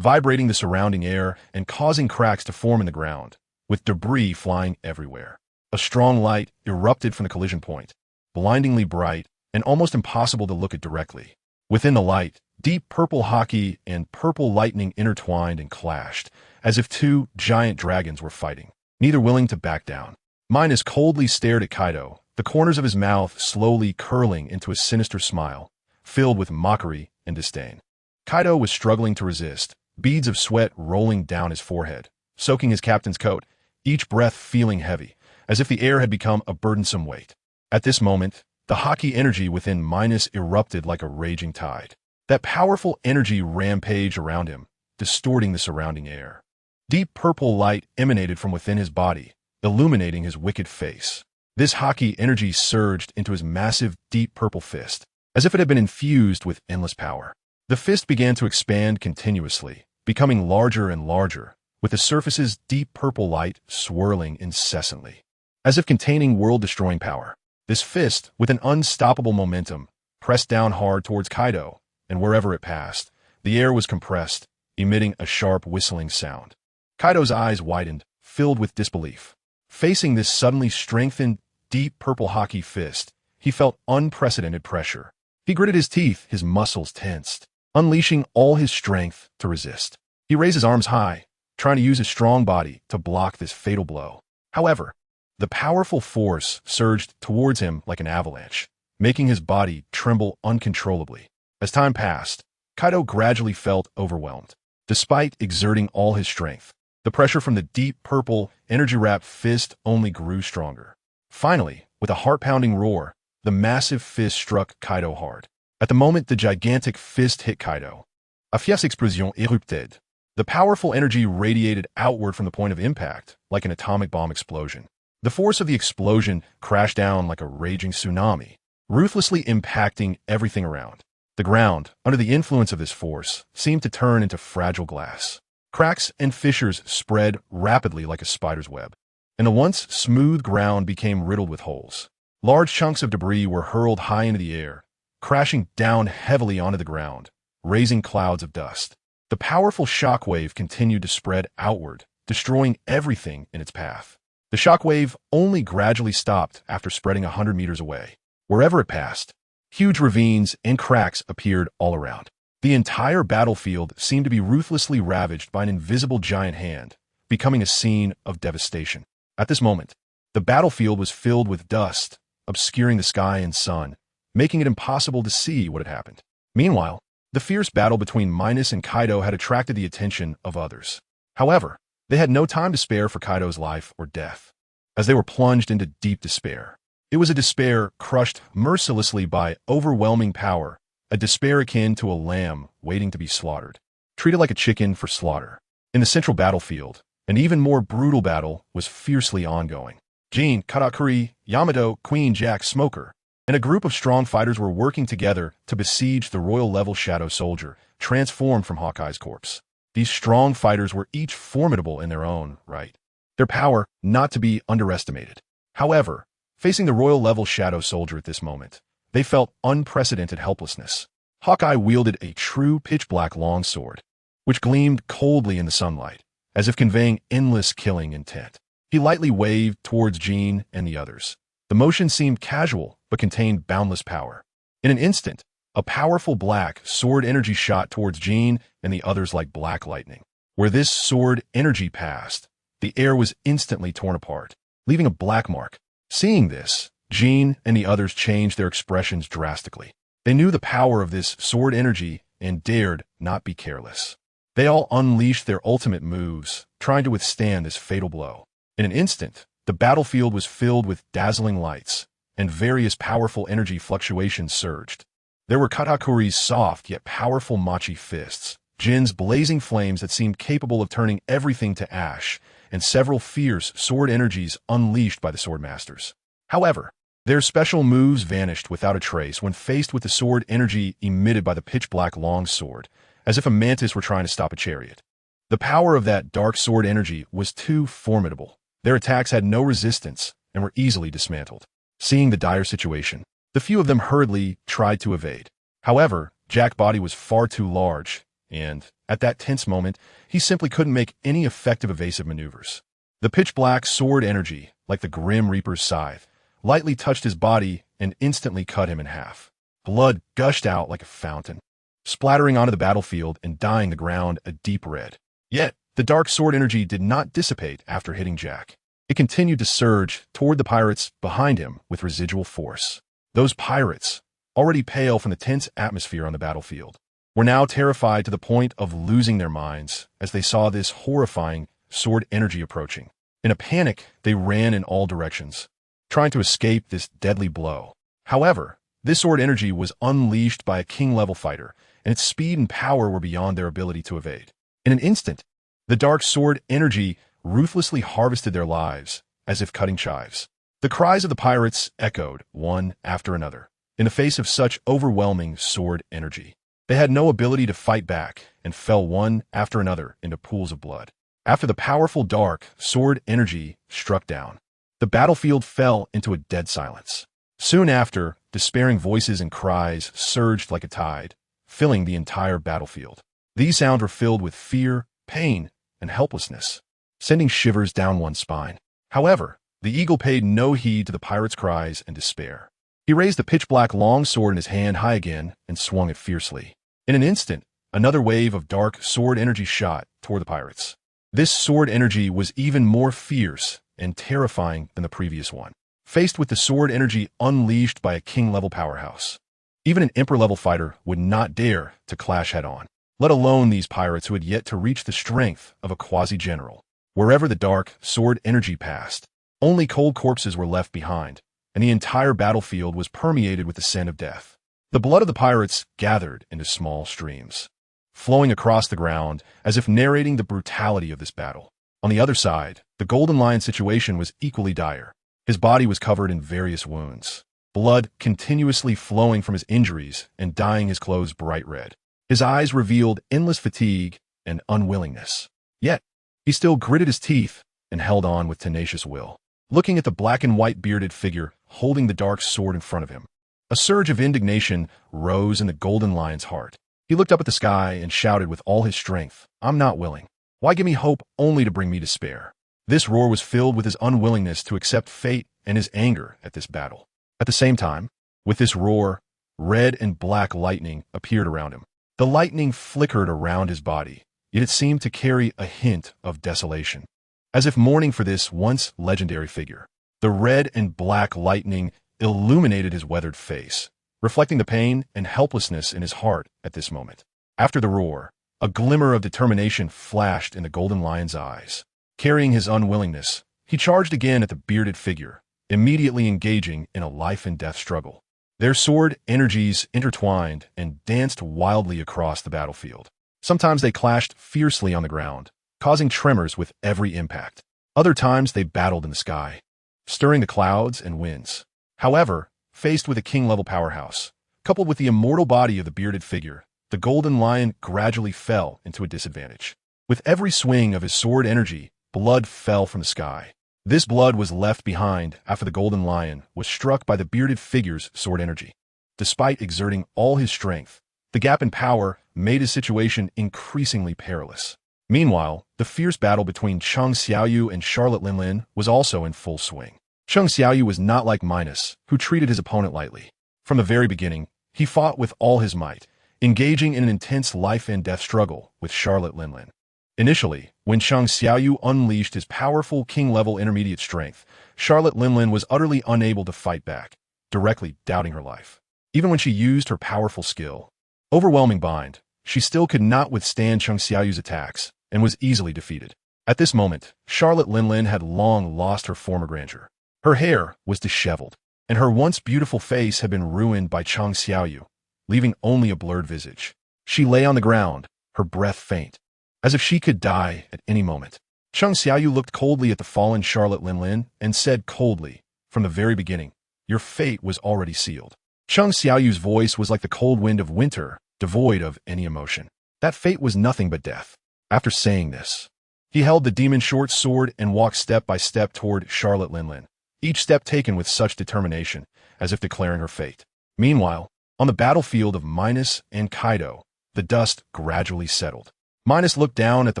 vibrating the surrounding air and causing cracks to form in the ground, with debris flying everywhere. A strong light erupted from the collision point, blindingly bright and almost impossible to look at directly. Within the light, deep purple haki and purple lightning intertwined and clashed, as if two giant dragons were fighting, neither willing to back down. Minos coldly stared at Kaido, the corners of his mouth slowly curling into a sinister smile, filled with mockery and disdain. Kaido was struggling to resist, beads of sweat rolling down his forehead, soaking his captain's coat, each breath feeling heavy, as if the air had become a burdensome weight. At this moment, the haki energy within Minos erupted like a raging tide. That powerful energy rampaged around him, distorting the surrounding air. Deep purple light emanated from within his body, illuminating his wicked face. This haki energy surged into his massive, deep purple fist, as if it had been infused with endless power. The fist began to expand continuously, becoming larger and larger, with the surface's deep purple light swirling incessantly, as if containing world-destroying power. This fist, with an unstoppable momentum, pressed down hard towards Kaido, and wherever it passed, the air was compressed, emitting a sharp whistling sound. Kaido's eyes widened, filled with disbelief. Facing this suddenly strengthened, deep purple hockey fist, he felt unprecedented pressure. He gritted his teeth, his muscles tensed, unleashing all his strength to resist. He raised his arms high, trying to use his strong body to block this fatal blow. However, the powerful force surged towards him like an avalanche, making his body tremble uncontrollably. As time passed, Kaido gradually felt overwhelmed. Despite exerting all his strength, the pressure from the deep purple, energy-wrapped fist only grew stronger. Finally, with a heart-pounding roar, the massive fist struck Kaido hard. At the moment the gigantic fist hit Kaido, a fierce explosion érupted. The powerful energy radiated outward from the point of impact, like an atomic bomb explosion. The force of the explosion crashed down like a raging tsunami, ruthlessly impacting everything around. The ground, under the influence of this force, seemed to turn into fragile glass. Cracks and fissures spread rapidly like a spider's web, and the once smooth ground became riddled with holes. Large chunks of debris were hurled high into the air, crashing down heavily onto the ground, raising clouds of dust. The powerful shockwave continued to spread outward, destroying everything in its path. The shockwave only gradually stopped after spreading 100 meters away. Wherever it passed, huge ravines and cracks appeared all around. The entire battlefield seemed to be ruthlessly ravaged by an invisible giant hand, becoming a scene of devastation. At this moment, the battlefield was filled with dust, obscuring the sky and sun, making it impossible to see what had happened. Meanwhile, the fierce battle between Minos and Kaido had attracted the attention of others. However, they had no time to spare for Kaido's life or death, as they were plunged into deep despair. It was a despair crushed mercilessly by overwhelming power, a despair akin to a lamb waiting to be slaughtered, treated like a chicken for slaughter. In the central battlefield, an even more brutal battle was fiercely ongoing. Jin, Katakuri, Yamato, Queen Jack, Smoker, and a group of strong fighters were working together to besiege the royal-level Shadow Soldier, transformed from Hawkeye's corpse. These strong fighters were each formidable in their own right, their power not to be underestimated. However, facing the royal-level Shadow Soldier at this moment, they felt unprecedented helplessness. Hawkeye wielded a true pitch-black longsword, which gleamed coldly in the sunlight, as if conveying endless killing intent. He lightly waved towards Jean and the others. The motion seemed casual, but contained boundless power. In an instant, a powerful black sword energy shot towards Jean and the others like black lightning. Where this sword energy passed, the air was instantly torn apart, leaving a black mark. Seeing this, Jean and the others changed their expressions drastically. They knew the power of this sword energy and dared not be careless. They all unleashed their ultimate moves, trying to withstand this fatal blow. In an instant, the battlefield was filled with dazzling lights, and various powerful energy fluctuations surged. There were Katakuri's soft yet powerful machi fists, Jin's blazing flames that seemed capable of turning everything to ash, and several fierce sword energies unleashed by the swordmasters. However, their special moves vanished without a trace when faced with the sword energy emitted by the pitch-black longsword, as if a mantis were trying to stop a chariot. The power of that dark sword energy was too formidable. Their attacks had no resistance and were easily dismantled. Seeing the dire situation, the few of them hurriedly tried to evade. However, Jack's body was far too large, and, at that tense moment, he simply couldn't make any effective evasive maneuvers. The pitch-black sword energy, like the Grim Reaper's scythe, lightly touched his body and instantly cut him in half. Blood gushed out like a fountain, splattering onto the battlefield and dyeing the ground a deep red. Yet, the dark sword energy did not dissipate after hitting Jack. It continued to surge toward the pirates behind him with residual force. Those pirates, already pale from the tense atmosphere on the battlefield, were now terrified to the point of losing their minds as they saw this horrifying sword energy approaching. In a panic, they ran in all directions, trying to escape this deadly blow. However, this sword energy was unleashed by a king-level fighter, and its speed and power were beyond their ability to evade. In an instant, the dark sword energy ruthlessly harvested their lives, as if cutting chives. The cries of the pirates echoed, one after another, in the face of such overwhelming sword energy. They had no ability to fight back, and fell one after another into pools of blood. After the powerful dark sword energy struck down, the battlefield fell into a dead silence. Soon after, despairing voices and cries surged like a tide, filling the entire battlefield. These sounds were filled with fear, pain, and helplessness, sending shivers down one's spine. However, the eagle paid no heed to the pirate's cries and despair. He raised the pitch-black long sword in his hand high again and swung it fiercely. In an instant, another wave of dark sword energy shot toward the pirates. This sword energy was even more fierce and terrifying than the previous one. Faced with the sword energy unleashed by a king-level powerhouse, even an emperor-level fighter would not dare to clash head-on, let alone these pirates who had yet to reach the strength of a quasi-general. Wherever the dark sword energy passed, only cold corpses were left behind, and the entire battlefield was permeated with the scent of death. The blood of the pirates gathered into small streams, flowing across the ground as if narrating the brutality of this battle. On the other side, the Golden Lion's situation was equally dire. His body was covered in various wounds, blood continuously flowing from his injuries and dyeing his clothes bright red. His eyes revealed endless fatigue and unwillingness. Yet, he still gritted his teeth and held on with tenacious will. Looking at the black and white bearded figure holding the dark sword in front of him, a surge of indignation rose in the Golden Lion's heart. He looked up at the sky and shouted with all his strength, "I'm not willing. Why give me hope only to bring me despair?" This roar was filled with his unwillingness to accept fate and his anger at this battle. At the same time, with this roar, red and black lightning appeared around him. The lightning flickered around his body, yet it seemed to carry a hint of desolation, as if mourning for this once legendary figure. The red and black lightning illuminated his weathered face, reflecting the pain and helplessness in his heart at this moment. After the roar, a glimmer of determination flashed in the Golden Lion's eyes. Carrying his unwillingness, he charged again at the bearded figure, immediately engaging in a life-and-death struggle. Their sword energies intertwined and danced wildly across the battlefield. Sometimes they clashed fiercely on the ground, causing tremors with every impact. Other times they battled in the sky, stirring the clouds and winds. However, faced with a king-level powerhouse, coupled with the immortal body of the bearded figure, the Golden Lion gradually fell into a disadvantage. With every swing of his sword energy, blood fell from the sky. This blood was left behind after the Golden Lion was struck by the bearded figure's sword energy. Despite exerting all his strength, the gap in power made his situation increasingly perilous. Meanwhile, the fierce battle between Cheng Xiaoyu and Charlotte Linlin was also in full swing. Cheng Xiaoyu was not like Minos, who treated his opponent lightly. From the very beginning, he fought with all his might, engaging in an intense life-and-death struggle with Charlotte Linlin. Initially, when Cheng Xiaoyu unleashed his powerful king-level intermediate strength, Charlotte Linlin was utterly unable to fight back, directly doubting her life. Even when she used her powerful skill, Overwhelming Bind, she still could not withstand Cheng Xiaoyu's attacks and was easily defeated. At this moment, Charlotte Linlin had long lost her former grandeur. Her hair was disheveled, and her once beautiful face had been ruined by Cheng Xiaoyu, leaving only a blurred visage. She lay on the ground, her breath faint, as if she could die at any moment. Cheng Xiaoyu looked coldly at the fallen Charlotte Linlin and said coldly, "From the very beginning, your fate was already sealed." Cheng Xiaoyu's voice was like the cold wind of winter, devoid of any emotion. That fate was nothing but death. After saying this, he held the demon short sword and walked step by step toward Charlotte Linlin, each step taken with such determination, as if declaring her fate. Meanwhile, on the battlefield of Minos and Kaido, the dust gradually settled. Minos looked down at the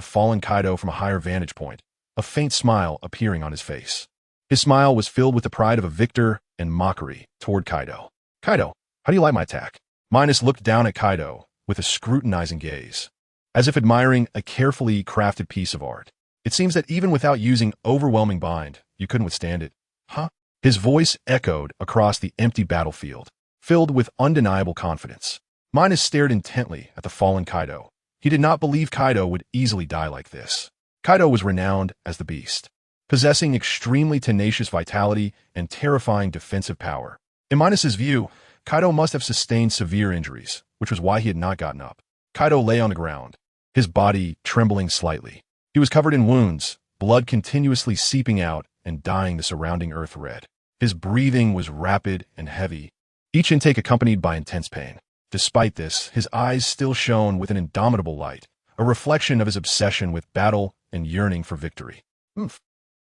fallen Kaido from a higher vantage point, a faint smile appearing on his face. His smile was filled with the pride of a victor and mockery toward Kaido. "Kaido, how do you like my attack?" Minos looked down at Kaido with a scrutinizing gaze, as if admiring a carefully crafted piece of art. "It seems that even without using Overwhelming Bind, you couldn't withstand it." "Huh?" His voice echoed across the empty battlefield, filled with undeniable confidence. Minos stared intently at the fallen Kaido. He did not believe Kaido would easily die like this. Kaido was renowned as the Beast, possessing extremely tenacious vitality and terrifying defensive power. In Minos' view, Kaido must have sustained severe injuries, which was why he had not gotten up. Kaido lay on the ground, his body trembling slightly. He was covered in wounds, blood continuously seeping out and dyeing the surrounding earth red. His breathing was rapid and heavy, each intake accompanied by intense pain. Despite this, his eyes still shone with an indomitable light, a reflection of his obsession with battle and yearning for victory.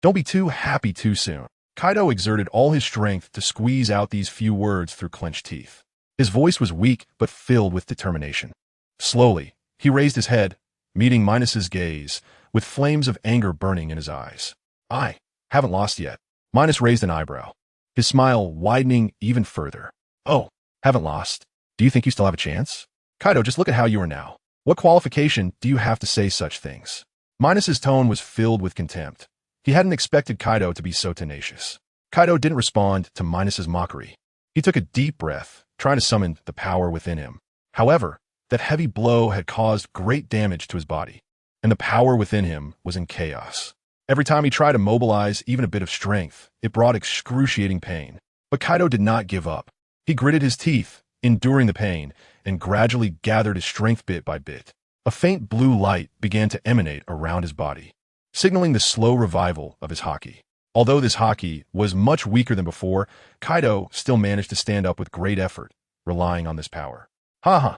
Don't be too happy too soon." Kaido exerted all his strength to squeeze out these few words through clenched teeth. His voice was weak but filled with determination. Slowly, He raised his head, meeting Minos's gaze, with flames of anger burning in his eyes. I haven't lost yet. Minos raised an eyebrow, his smile widening even further. Oh, haven't lost. Do you think you still have a chance? Kaido, just look at how you are now. What qualification do you have to say such things? Minos's tone was filled with contempt. He hadn't expected Kaido to be so tenacious. Kaido didn't respond to Minos's mockery. He took a deep breath, trying to summon the power within him. However, that heavy blow had caused great damage to his body, and the power within him was in chaos. Every time he tried to mobilize even a bit of strength, it brought excruciating pain. But Kaido did not give up. He gritted his teeth, enduring the pain, and gradually gathered his strength bit by bit. A faint blue light began to emanate around his body, signaling the slow revival of his haki. Although this haki was much weaker than before, Kaido still managed to stand up with great effort, relying on this power. Ha.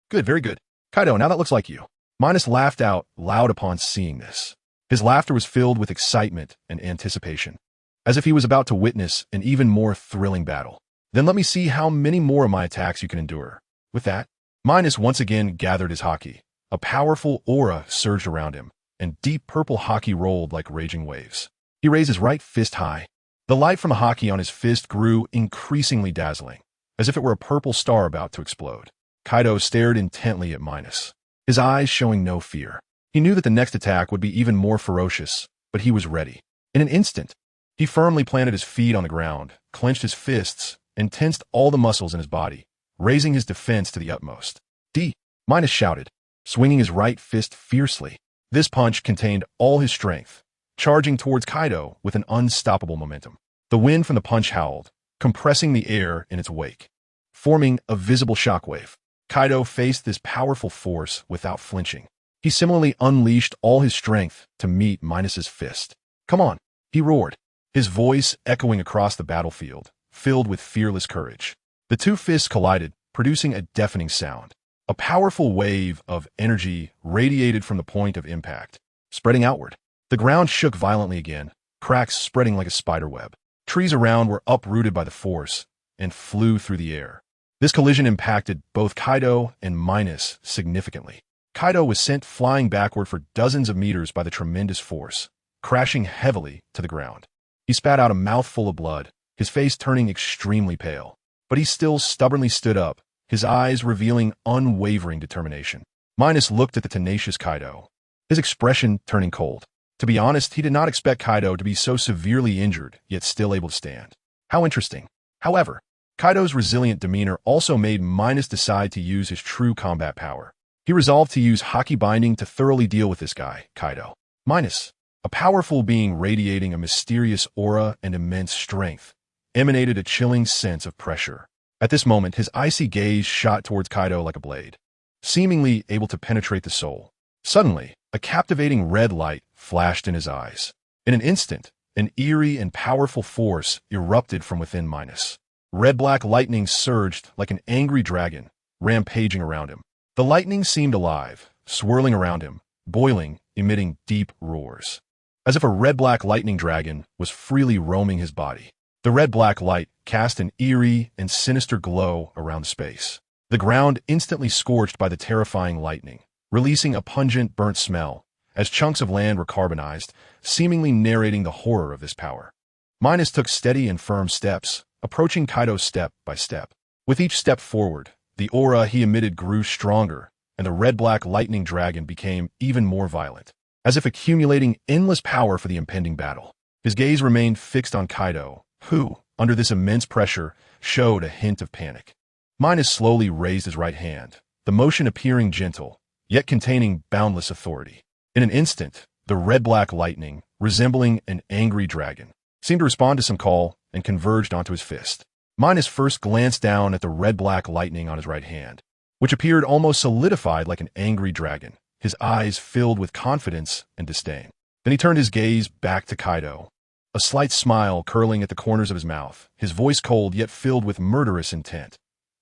Good, very good. Kaido, now that looks like you. Minos laughed out loud upon seeing this. His laughter was filled with excitement and anticipation, as if he was about to witness an even more thrilling battle. Then let me see how many more of my attacks you can endure. With that, Minos once again gathered his haki. A powerful aura surged around him, and deep purple haki rolled like raging waves. He raised his right fist high. The light from the haki on his fist grew increasingly dazzling, as if it were a purple star about to explode. Kaido stared intently at Minos, his eyes showing no fear. He knew that the next attack would be even more ferocious, but he was ready. In an instant, he firmly planted his feet on the ground, clenched his fists, and tensed all the muscles in his body, raising his defense to the utmost. Minos shouted, swinging his right fist fiercely. This punch contained all his strength, charging towards Kaido with an unstoppable momentum. The wind from the punch howled, compressing the air in its wake, forming a visible shockwave. Kaido faced this powerful force without flinching. He similarly unleashed all his strength to meet Minos's fist. Come on, he roared, his voice echoing across the battlefield, filled with fearless courage. The two fists collided, producing a deafening sound. A powerful wave of energy radiated from the point of impact, spreading outward. The ground shook violently again, cracks spreading like a spider web. Trees around were uprooted by the force and flew through the air. This collision impacted both Kaido and Minos significantly. Kaido was sent flying backward for dozens of meters by the tremendous force, crashing heavily to the ground. He spat out a mouthful of blood, his face turning extremely pale. But he still stubbornly stood up, his eyes revealing unwavering determination. Minos looked at the tenacious Kaido, his expression turning cold. To be honest, he did not expect Kaido to be so severely injured, yet still able to stand. How interesting. However, Kaido's resilient demeanor also made Minos decide to use his true combat power. He resolved to use haki binding to thoroughly deal with this guy, Kaido. Minos, a powerful being radiating a mysterious aura and immense strength, emanated a chilling sense of pressure. At this moment, his icy gaze shot towards Kaido like a blade, seemingly able to penetrate the soul. Suddenly, a captivating red light flashed in his eyes. In an instant, an eerie and powerful force erupted from within Minos. Red-black lightning surged like an angry dragon, rampaging around him. The lightning seemed alive, swirling around him, boiling, emitting deep roars, as if a red-black lightning dragon was freely roaming his body. The red-black light cast an eerie and sinister glow around the space. The ground instantly scorched by the terrifying lightning, releasing a pungent burnt smell, as chunks of land were carbonized, seemingly narrating the horror of this power. Minos took steady and firm steps, approaching Kaido step by step. With each step forward, the aura he emitted grew stronger, and the red-black lightning dragon became even more violent, as if accumulating endless power for the impending battle. His gaze remained fixed on Kaido, who, under this immense pressure, showed a hint of panic. Minos slowly raised his right hand, the motion appearing gentle, yet containing boundless authority. In an instant, the red-black lightning, resembling an angry dragon, seemed to respond to some call and converged onto his fist. Minos first glanced down at the red-black lightning on his right hand, which appeared almost solidified like an angry dragon, his eyes filled with confidence and disdain. Then he turned his gaze back to Kaido, a slight smile curling at the corners of his mouth, his voice cold yet filled with murderous intent.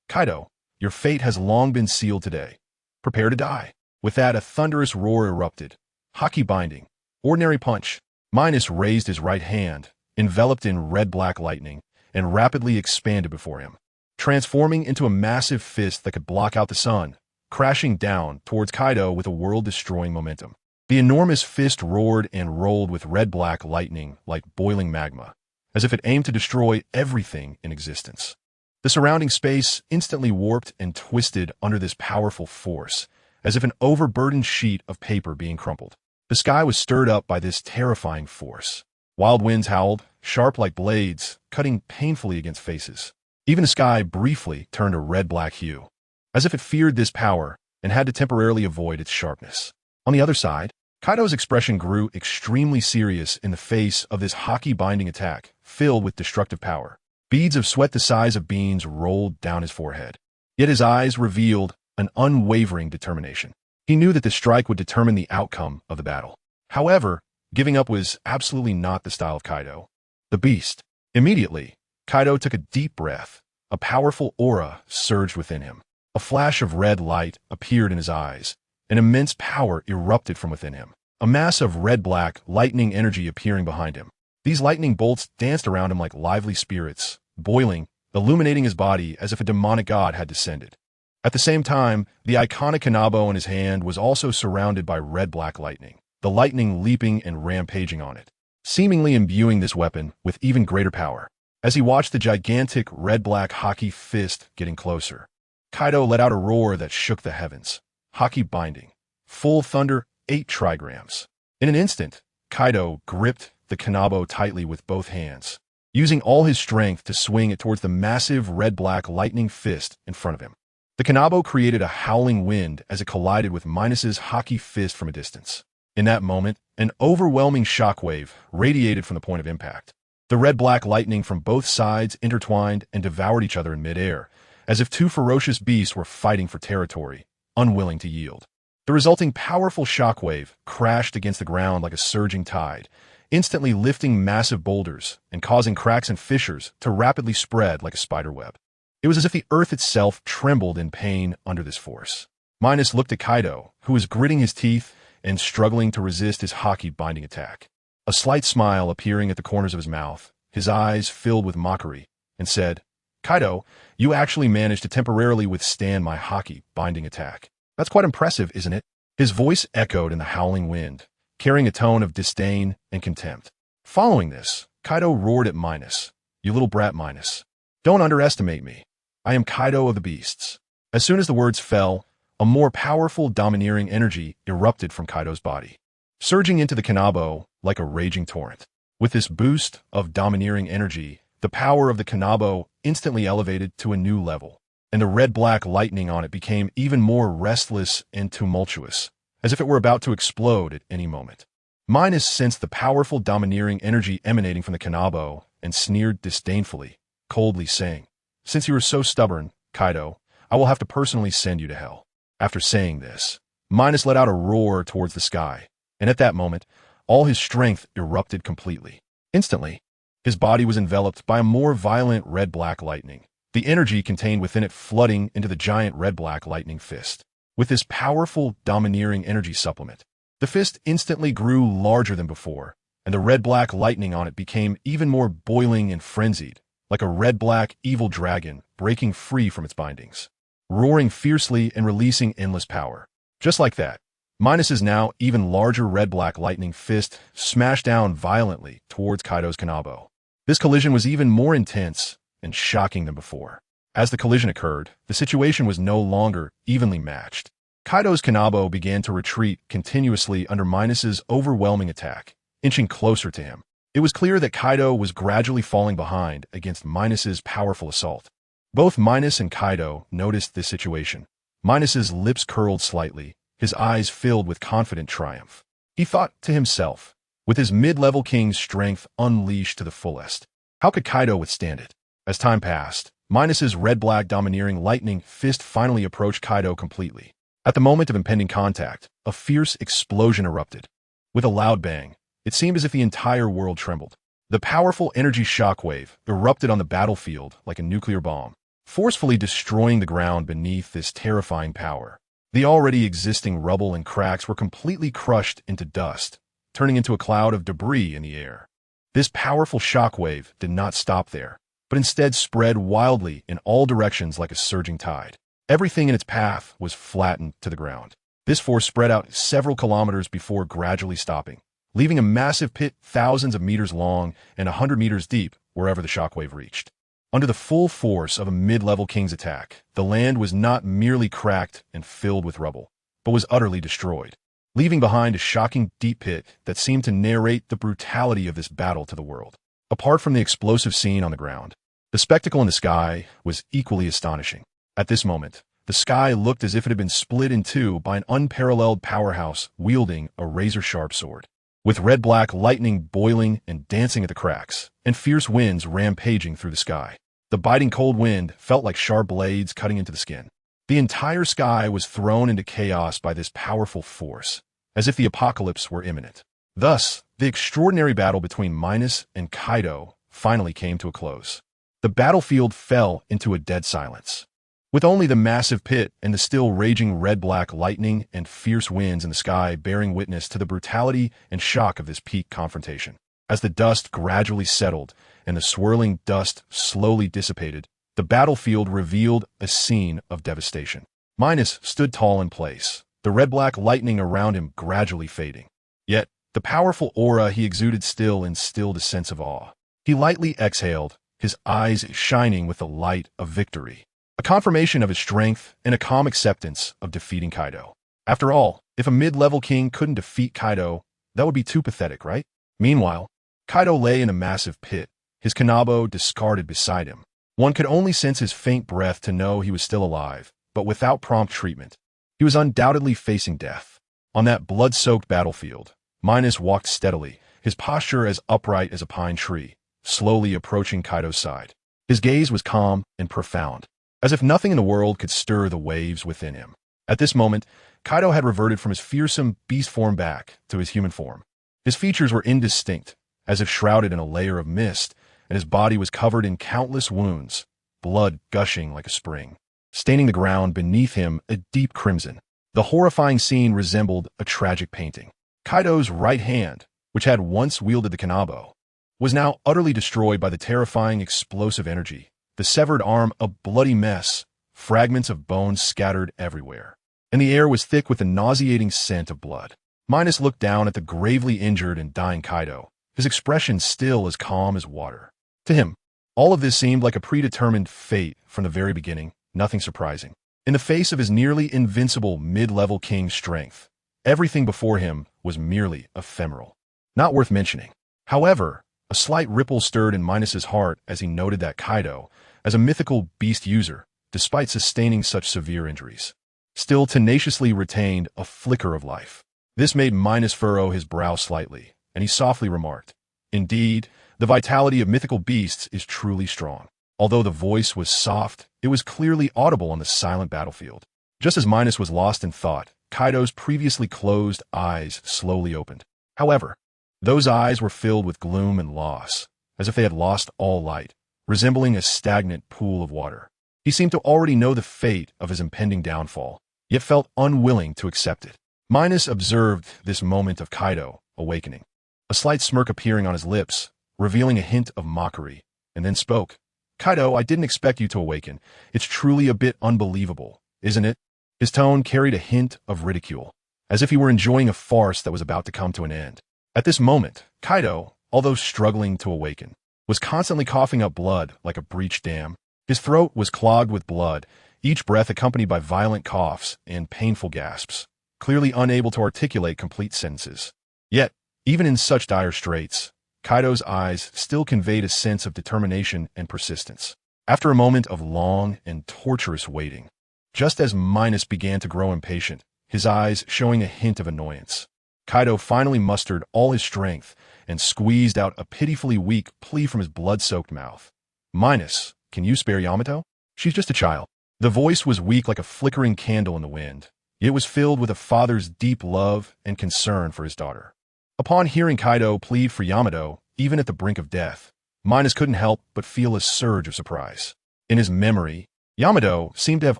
Kaido, your fate has long been sealed today. Prepare to die. With that, a thunderous roar erupted. Haki binding. Ordinary punch. Minos raised his right hand, enveloped in red-black lightning, and rapidly expanded before him, transforming into a massive fist that could block out the sun, crashing down towards Kaido with a world-destroying momentum. The enormous fist roared and rolled with red-black lightning like boiling magma, as if it aimed to destroy everything in existence. The surrounding space instantly warped and twisted under this powerful force, as if an overburdened sheet of paper being crumpled. The sky was stirred up by this terrifying force. Wild winds howled, sharp like blades, cutting painfully against faces. Even the sky briefly turned a red-black hue, as if it feared this power and had to temporarily avoid its sharpness. On the other side, Kaido's expression grew extremely serious in the face of this hockey-binding attack, filled with destructive power. Beads of sweat the size of beans rolled down his forehead. Yet his eyes revealed an unwavering determination. He knew that the strike would determine the outcome of the battle. However, giving up was absolutely not the style of Kaido. The beast. Immediately, Kaido took a deep breath. A powerful aura surged within him. A flash of red light appeared in his eyes. An immense power erupted from within him. A mass of red-black, lightning energy appearing behind him. These lightning bolts danced around him like lively spirits, boiling, illuminating his body as if a demonic god had descended. At the same time, the iconic Kanabo in his hand was also surrounded by red-black lightning, the lightning leaping and rampaging on it, seemingly imbuing this weapon with even greater power. As he watched the gigantic red-black hockey fist getting closer, Kaido let out a roar that shook the heavens. Hockey binding. Full thunder, 8 trigrams. In an instant, Kaido gripped the Kanabo tightly with both hands, using all his strength to swing it towards the massive red-black lightning fist in front of him. The Kanabo created a howling wind as it collided with Minos's hockey fist from a distance. In that moment, an overwhelming shockwave radiated from the point of impact. The red-black lightning from both sides intertwined and devoured each other in midair, as if two ferocious beasts were fighting for territory, unwilling to yield. The resulting powerful shockwave crashed against the ground like a surging tide, instantly lifting massive boulders and causing cracks and fissures to rapidly spread like a spider web. It was as if the earth itself trembled in pain under this force. Minos looked at Kaido, who was gritting his teeth and struggling to resist his hockey-binding attack. A slight smile appearing at the corners of his mouth, his eyes filled with mockery, and said, "Kaido, you actually managed to temporarily withstand my hockey-binding attack. That's quite impressive, isn't it?" His voice echoed in the howling wind, carrying a tone of disdain and contempt. Following this, Kaido roared at Minos, "You little brat Minos. Don't underestimate me. I am Kaido of the Beasts." As soon as the words fell, a more powerful, domineering energy erupted from Kaido's body, surging into the Kanabo like a raging torrent. With this boost of domineering energy, the power of the Kanabo instantly elevated to a new level, and the red-black lightning on it became even more restless and tumultuous, as if it were about to explode at any moment. Minos sensed the powerful domineering energy emanating from the Kanabo and sneered disdainfully, coldly saying, "Since you are so stubborn, Kaido, I will have to personally send you to hell." After saying this, Minos let out a roar towards the sky, and at that moment, all his strength erupted completely. Instantly, his body was enveloped by a more violent red-black lightning, the energy contained within it flooding into the giant red-black lightning fist. With this powerful, domineering energy supplement, the fist instantly grew larger than before, and the red-black lightning on it became even more boiling and frenzied, like a red-black evil dragon breaking free from its bindings, roaring fiercely and releasing endless power. Just like that, Minos's now even larger red-black lightning fist smashed down violently towards Kaido's Kanabo. This collision was even more intense and shocking than before. As the collision occurred, the situation was no longer evenly matched. Kaido's Kanabo began to retreat continuously under Minos's overwhelming attack, inching closer to him. It was clear that Kaido was gradually falling behind against Minos's powerful assault. Both Minos and Kaido noticed this situation. Minos's lips curled slightly, his eyes filled with confident triumph. He thought to himself, with his mid-level king's strength unleashed to the fullest, how could Kaido withstand it? As time passed, Minos's red-black domineering lightning fist finally approached Kaido completely. At the moment of impending contact, a fierce explosion erupted. With a loud bang, it seemed as if the entire world trembled. The powerful energy shockwave erupted on the battlefield like a nuclear bomb, forcefully destroying the ground beneath this terrifying power. The already existing rubble and cracks were completely crushed into dust, turning into a cloud of debris in the air. This powerful shockwave did not stop there, but instead spread wildly in all directions like a surging tide. Everything in its path was flattened to the ground. This force spread out several kilometers before gradually stopping, leaving a massive pit thousands of meters long and 100 meters deep wherever the shockwave reached. Under the full force of a mid-level king's attack, the land was not merely cracked and filled with rubble, but was utterly destroyed, leaving behind a shocking deep pit that seemed to narrate the brutality of this battle to the world. Apart from the explosive scene on the ground, the spectacle in the sky was equally astonishing. At this moment, the sky looked as if it had been split in two by an unparalleled powerhouse wielding a razor-sharp sword. With red-black lightning boiling and dancing at the cracks, and fierce winds rampaging through the sky, the biting cold wind felt like sharp blades cutting into the skin. The entire sky was thrown into chaos by this powerful force, as if the apocalypse were imminent. Thus, the extraordinary battle between Minos and Kaido finally came to a close. The battlefield fell into a dead silence, with only the massive pit and the still raging red-black lightning and fierce winds in the sky bearing witness to the brutality and shock of this peak confrontation. As the dust gradually settled and the swirling dust slowly dissipated, the battlefield revealed a scene of devastation. Minos stood tall in place, the red-black lightning around him gradually fading. Yet, the powerful aura he exuded still instilled a sense of awe. He lightly exhaled, his eyes shining with the light of victory, a confirmation of his strength and a calm acceptance of defeating Kaido. After all, if a mid-level king couldn't defeat Kaido, that would be too pathetic, right? Meanwhile, Kaido lay in a massive pit, his kanabo discarded beside him. One could only sense his faint breath to know he was still alive, but without prompt treatment, he was undoubtedly facing death. On that blood-soaked battlefield, Minos walked steadily, his posture as upright as a pine tree, slowly approaching Kaido's side. His gaze was calm and profound, as if nothing in the world could stir the waves within him. At this moment, Kaido had reverted from his fearsome beast form back to his human form. His features were indistinct, as if shrouded in a layer of mist, and his body was covered in countless wounds, blood gushing like a spring, staining the ground beneath him a deep crimson. The horrifying scene resembled a tragic painting. Kaido's right hand, which had once wielded the kanabo, was now utterly destroyed by the terrifying explosive energy, the severed arm a bloody mess, fragments of bones scattered everywhere, and the air was thick with the nauseating scent of blood. Minos looked down at the gravely injured and dying Kaido, his expression still as calm as water. To him, all of this seemed like a predetermined fate from the very beginning, nothing surprising. In the face of his nearly invincible mid-level king's strength, everything before him was merely ephemeral, not worth mentioning. However, a slight ripple stirred in Minos's heart as he noted that Kaido, as a mythical beast user, despite sustaining such severe injuries, still tenaciously retained a flicker of life. This made Minos furrow his brow slightly, and he softly remarked, "Indeed, the vitality of mythical beasts is truly strong." Although the voice was soft, it was clearly audible on the silent battlefield. Just as Minos was lost in thought, Kaido's previously closed eyes slowly opened. However, those eyes were filled with gloom and loss, as if they had lost all light, resembling a stagnant pool of water. He seemed to already know the fate of his impending downfall, yet felt unwilling to accept it. Minos observed this moment of Kaido awakening, a slight smirk appearing on his lips, revealing a hint of mockery, and then spoke. "Kaido, I didn't expect you to awaken. It's truly a bit unbelievable, isn't it?" His tone carried a hint of ridicule, as if he were enjoying a farce that was about to come to an end. At this moment, Kaido, although struggling to awaken, was constantly coughing up blood like a breached dam. His throat was clogged with blood, each breath accompanied by violent coughs and painful gasps, clearly unable to articulate complete sentences. Yet, even in such dire straits, Kaido's eyes still conveyed a sense of determination and persistence. After a moment of long and torturous waiting, just as Minos began to grow impatient, his eyes showing a hint of annoyance, Kaido finally mustered all his strength and squeezed out a pitifully weak plea from his blood-soaked mouth. "Minos, can you spare Yamato? She's just a child." The voice was weak like a flickering candle in the wind. It was filled with a father's deep love and concern for his daughter. Upon hearing Kaido plead for Yamato, even at the brink of death, Minos couldn't help but feel a surge of surprise. In his memory, Yamato seemed to have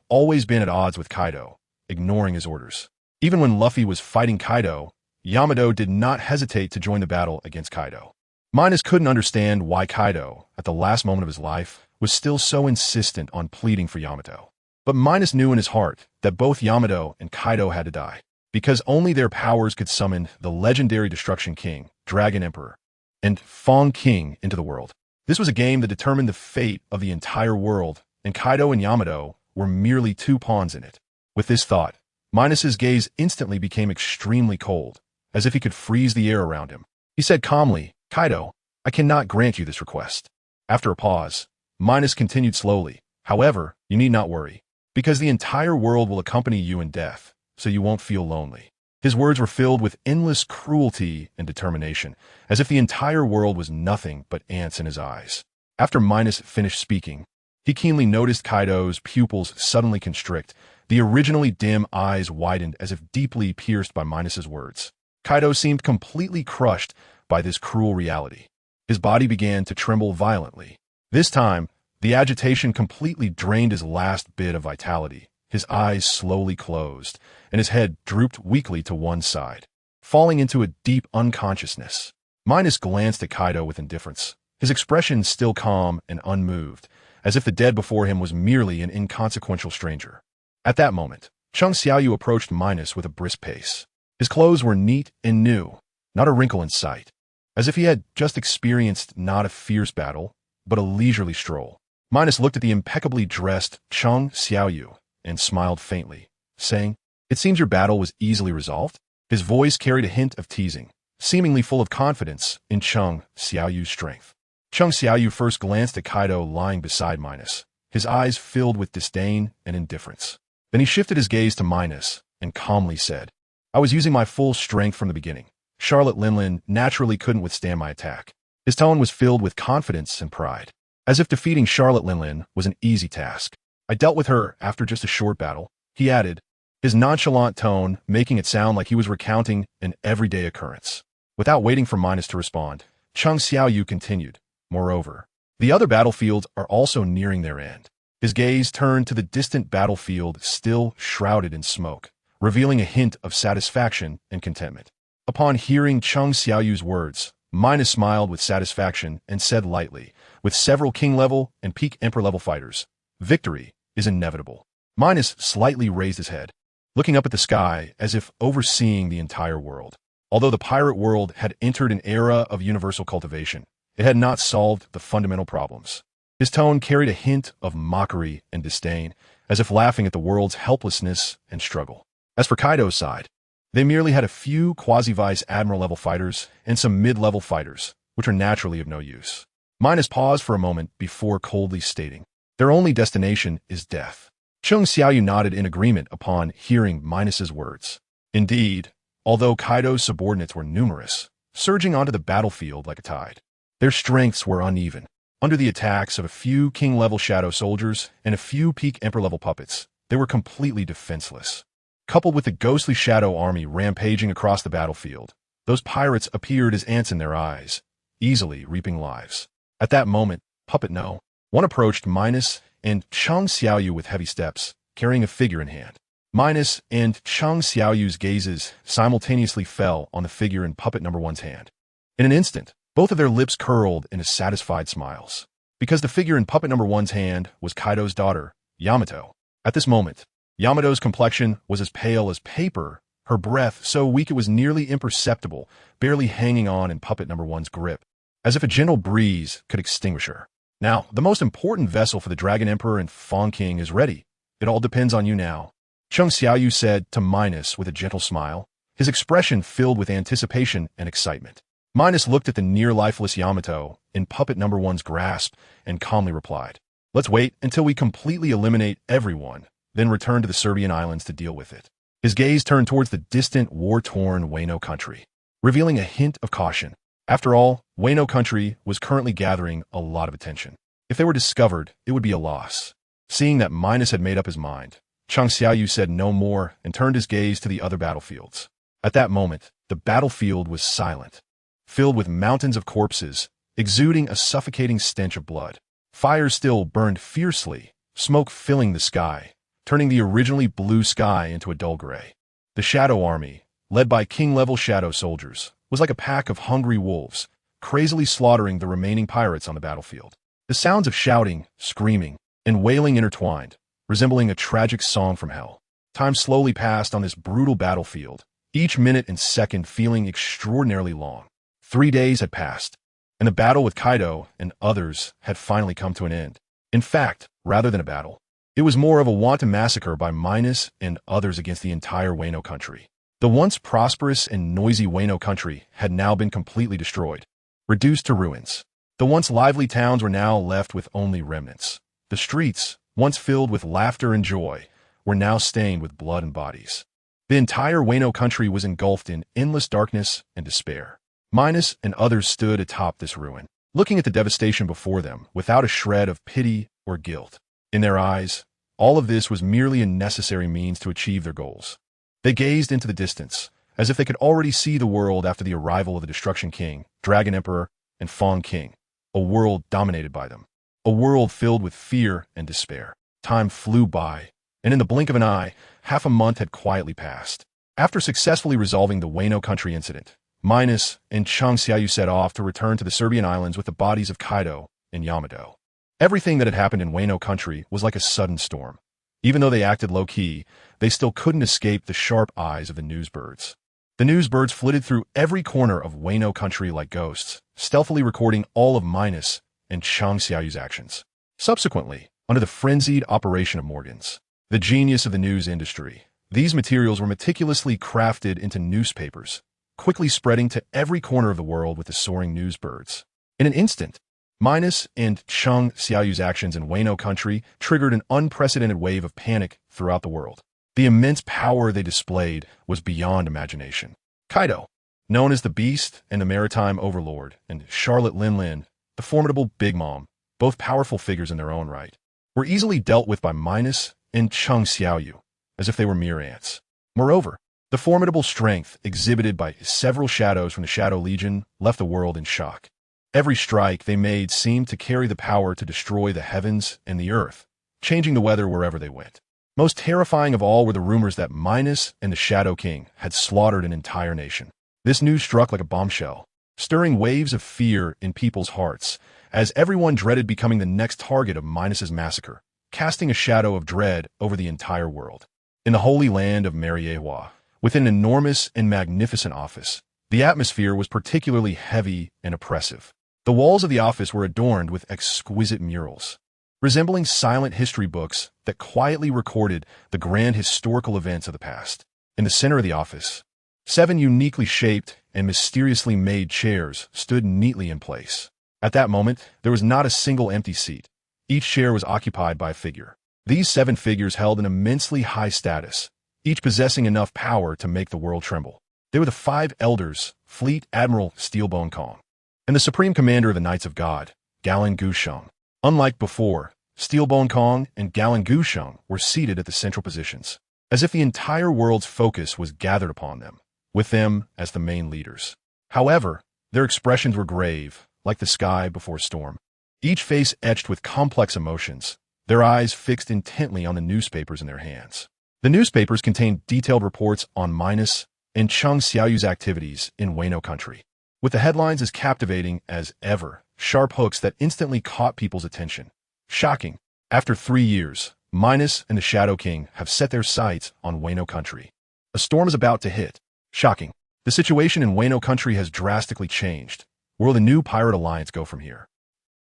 always been at odds with Kaido, ignoring his orders. Even when Luffy was fighting Kaido, Yamato did not hesitate to join the battle against Kaido. Minos couldn't understand why Kaido, at the last moment of his life, was still so insistent on pleading for Yamato. But Minos knew in his heart that both Yamato and Kaido had to die, because only their powers could summon the legendary Destruction King, Dragon Emperor, and Fong King into the world. This was a game that determined the fate of the entire world, and Kaido and Yamato were merely two pawns in it. With this thought, Minos's gaze instantly became extremely cold, as if he could freeze the air around him. He said calmly, "Kaido, I cannot grant you this request." After a pause, Minos continued slowly, "However, you need not worry, because the entire world will accompany you in death, so you won't feel lonely." His words were filled with endless cruelty and determination, as if the entire world was nothing but ants in his eyes. After Minos finished speaking, he keenly noticed Kaido's pupils suddenly constrict. The originally dim eyes widened as if deeply pierced by Minos's words. Kaido seemed completely crushed by this cruel reality. His body began to tremble violently. This time, the agitation completely drained his last bit of vitality. His eyes slowly closed, and his head drooped weakly to one side, falling into a deep unconsciousness. Minos glanced at Kaido with indifference, his expression still calm and unmoved, as if the dead before him was merely an inconsequential stranger. At that moment, Chung Xiaoyu approached Minos with a brisk pace. His clothes were neat and new, not a wrinkle in sight, as if he had just experienced not a fierce battle, but a leisurely stroll. Minos looked at the impeccably dressed Chung Xiaoyu and smiled faintly, saying, "It seems your battle was easily resolved?" His voice carried a hint of teasing, seemingly full of confidence in Chung Xiaoyu's strength. Chung Xiaoyu first glanced at Kaido lying beside Minos, his eyes filled with disdain and indifference. Then he shifted his gaze to Minos and calmly said, "I was using my full strength from the beginning. Charlotte Linlin naturally couldn't withstand my attack." His tone was filled with confidence and pride, as if defeating Charlotte Linlin was an easy task. "I dealt with her after just a short battle," he added, his nonchalant tone making it sound like he was recounting an everyday occurrence. Without waiting for Minos to respond, Chung Xiaoyu continued, "Moreover, the other battlefields are also nearing their end." His gaze turned to the distant battlefield still shrouded in smoke, revealing a hint of satisfaction and contentment. Upon hearing Chung Xiaoyu's words, Minos smiled with satisfaction and said lightly, "With several king-level and peak emperor-level fighters, victory is inevitable." Minos slightly raised his head, looking up at the sky as if overseeing the entire world. Although the pirate world had entered an era of universal cultivation, it had not solved the fundamental problems. His tone carried a hint of mockery and disdain, as if laughing at the world's helplessness and struggle. As for Kaido's side, they merely had a few quasi-vice admiral-level fighters and some mid-level fighters, which are naturally of no use. Minos paused for a moment before coldly stating, "Their only destination is death." Chung Xiaoyu nodded in agreement upon hearing Minos's words. Indeed, although Kaido's subordinates were numerous, surging onto the battlefield like a tide, their strengths were uneven. Under the attacks of a few king-level shadow soldiers and a few peak emperor-level puppets, they were completely defenseless. Coupled with the ghostly shadow army rampaging across the battlefield, those pirates appeared as ants in their eyes, easily reaping lives. At that moment, Puppet No. 1 approached Minos and Chung Xiaoyu with heavy steps, carrying a figure in hand. Minos and Chung Xiaoyu's gazes simultaneously fell on the figure in Puppet No. 1's hand. In an instant, both of their lips curled into satisfied smiles, because the figure in Puppet No. 1's hand was Kaido's daughter, Yamato. At this moment, Yamato's complexion was as pale as paper, her breath so weak it was nearly imperceptible, barely hanging on in Puppet No. 1's grip, as if a gentle breeze could extinguish her. "Now, the most important vessel for the Dragon Emperor and Fong King is ready. It all depends on you now," Chung Xiaoyu said to Minos with a gentle smile, his expression filled with anticipation and excitement. Minos looked at the near-lifeless Yamato in Puppet No. 1's grasp and calmly replied, "Let's wait until we completely eliminate everyone, then return to the Serbian islands to deal with it." His gaze turned towards the distant, war-torn Wano country, revealing a hint of caution. After all, Wano country was currently gathering a lot of attention. If they were discovered, it would be a loss. Seeing that Minos had made up his mind, Chung Xiaoyu said no more and turned his gaze to the other battlefields. At that moment, the battlefield was silent, filled with mountains of corpses, exuding a suffocating stench of blood. Fires still burned fiercely, smoke filling the sky, turning the originally blue sky into a dull gray. The Shadow Army, led by king-level shadow soldiers, was like a pack of hungry wolves, crazily slaughtering the remaining pirates on the battlefield. The sounds of shouting, screaming, and wailing intertwined, resembling a tragic song from hell. Time slowly passed on this brutal battlefield, each minute and second feeling extraordinarily long. 3 days had passed, and the battle with Kaido and others had finally come to an end. In fact, rather than a battle, it was more of a wanton massacre by Minos and others against the entire Wano country. The once prosperous and noisy Wano country had now been completely destroyed, reduced to ruins. The once lively towns were now left with only remnants. The streets, once filled with laughter and joy, were now stained with blood and bodies. The entire Wano country was engulfed in endless darkness and despair. Minos and others stood atop this ruin, looking at the devastation before them without a shred of pity or guilt. In their eyes, all of this was merely a necessary means to achieve their goals. They gazed into the distance, as if they could already see the world after the arrival of the Destruction King, Dragon Emperor, and Fawn King, a world dominated by them, a world filled with fear and despair. Time flew by, and in the blink of an eye, half a month had quietly passed. After successfully resolving the Wano country incident, Minos and Chung Xiaoyu set off to return to the Serbian islands with the bodies of Kaido and Yamato. Everything that had happened in Wano country was like a sudden storm. Even though they acted low-key, they still couldn't escape the sharp eyes of the newsbirds. The newsbirds flitted through every corner of Wano country like ghosts, stealthily recording all of Minos and Chung Xiaoyu's actions. Subsequently, under the frenzied operation of Morgans, the genius of the news industry, these materials were meticulously crafted into newspapers, quickly spreading to every corner of the world with the soaring newsbirds. In an instant, Minos and Chung Xiaoyu's actions in Wano country triggered an unprecedented wave of panic throughout the world. The immense power they displayed was beyond imagination. Kaido, known as the Beast and the Maritime Overlord, and Charlotte Linlin, the formidable Big Mom, both powerful figures in their own right, were easily dealt with by Minos and Chung Xiaoyu, as if they were mere ants. Moreover, the formidable strength exhibited by several shadows from the Shadow Legion left the world in shock. Every strike they made seemed to carry the power to destroy the heavens and the earth, changing the weather wherever they went. Most terrifying of all were the rumors that Minos and the Shadow King had slaughtered an entire nation. This news struck like a bombshell, stirring waves of fear in people's hearts, as everyone dreaded becoming the next target of Minos's massacre, casting a shadow of dread over the entire world. In the holy land of Mariewa, within an enormous and magnificent office, the atmosphere was particularly heavy and oppressive. The walls of the office were adorned with exquisite murals, resembling silent history books that quietly recorded the grand historical events of the past. In the center of the office, 7 uniquely shaped and mysteriously made chairs stood neatly in place. At that moment, there was not a single empty seat. Each chair was occupied by a figure. These 7 figures held an immensely high status, each possessing enough power to make the world tremble. They were the 5 elders, Fleet Admiral Steelbone Kong, and the Supreme Commander of the Knights of God, Galen Gusheng. Unlike before, Steelbone Kong and Galen Gusheng were seated at the central positions, as if the entire world's focus was gathered upon them, with them as the main leaders. However, their expressions were grave, like the sky before a storm. Each face etched with complex emotions, their eyes fixed intently on the newspapers in their hands. The newspapers contained detailed reports on Minos and Chung Xiaoyu's activities in Wano country, with the headlines as captivating as ever, sharp hooks that instantly caught people's attention. Shocking. After 3 years, Minos and the Shadow King have set their sights on Wano country. A storm is about to hit. Shocking. The situation in Wano country has drastically changed. Where will the new pirate alliance go from here?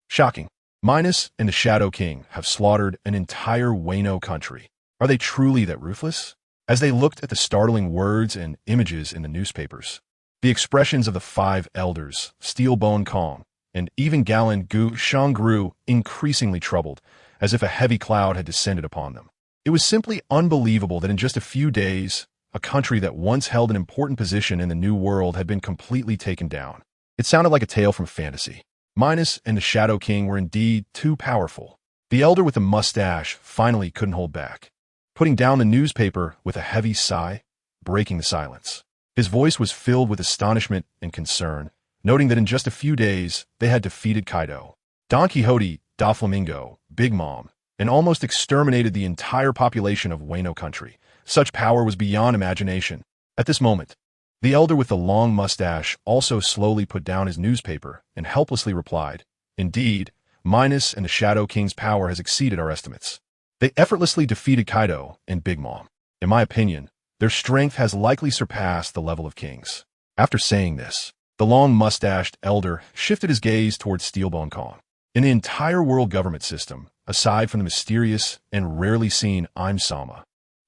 Shocking. Minos and the Shadow King have slaughtered an entire Wano country. Are they truly that ruthless? As they looked at the startling words and images in the newspapers, the expressions of the 5 elders, Steelbone Kong, and even Galen Gusheng grew increasingly troubled, as if a heavy cloud had descended upon them. It was simply unbelievable that in just a few days, a country that once held an important position in the New World had been completely taken down. It sounded like a tale from fantasy. Minos and the Shadow King were indeed too powerful. The elder with the mustache finally couldn't hold back, putting down the newspaper with a heavy sigh, breaking the silence. His voice was filled with astonishment and concern, noting that in just a few days, they had defeated Kaido, Don Quixote, Doflamingo, Big Mom, and almost exterminated the entire population of Wano country. Such power was beyond imagination. At this moment, the elder with the long mustache also slowly put down his newspaper and helplessly replied, "Indeed, Minos and the Shadow King's power has exceeded our estimates. They effortlessly defeated Kaido and Big Mom. In my opinion, their strength has likely surpassed the level of kings. After saying this, the long-mustached elder shifted his gaze towards Steelbone Kong. In the entire world government system, aside from the mysterious and rarely seen Sama,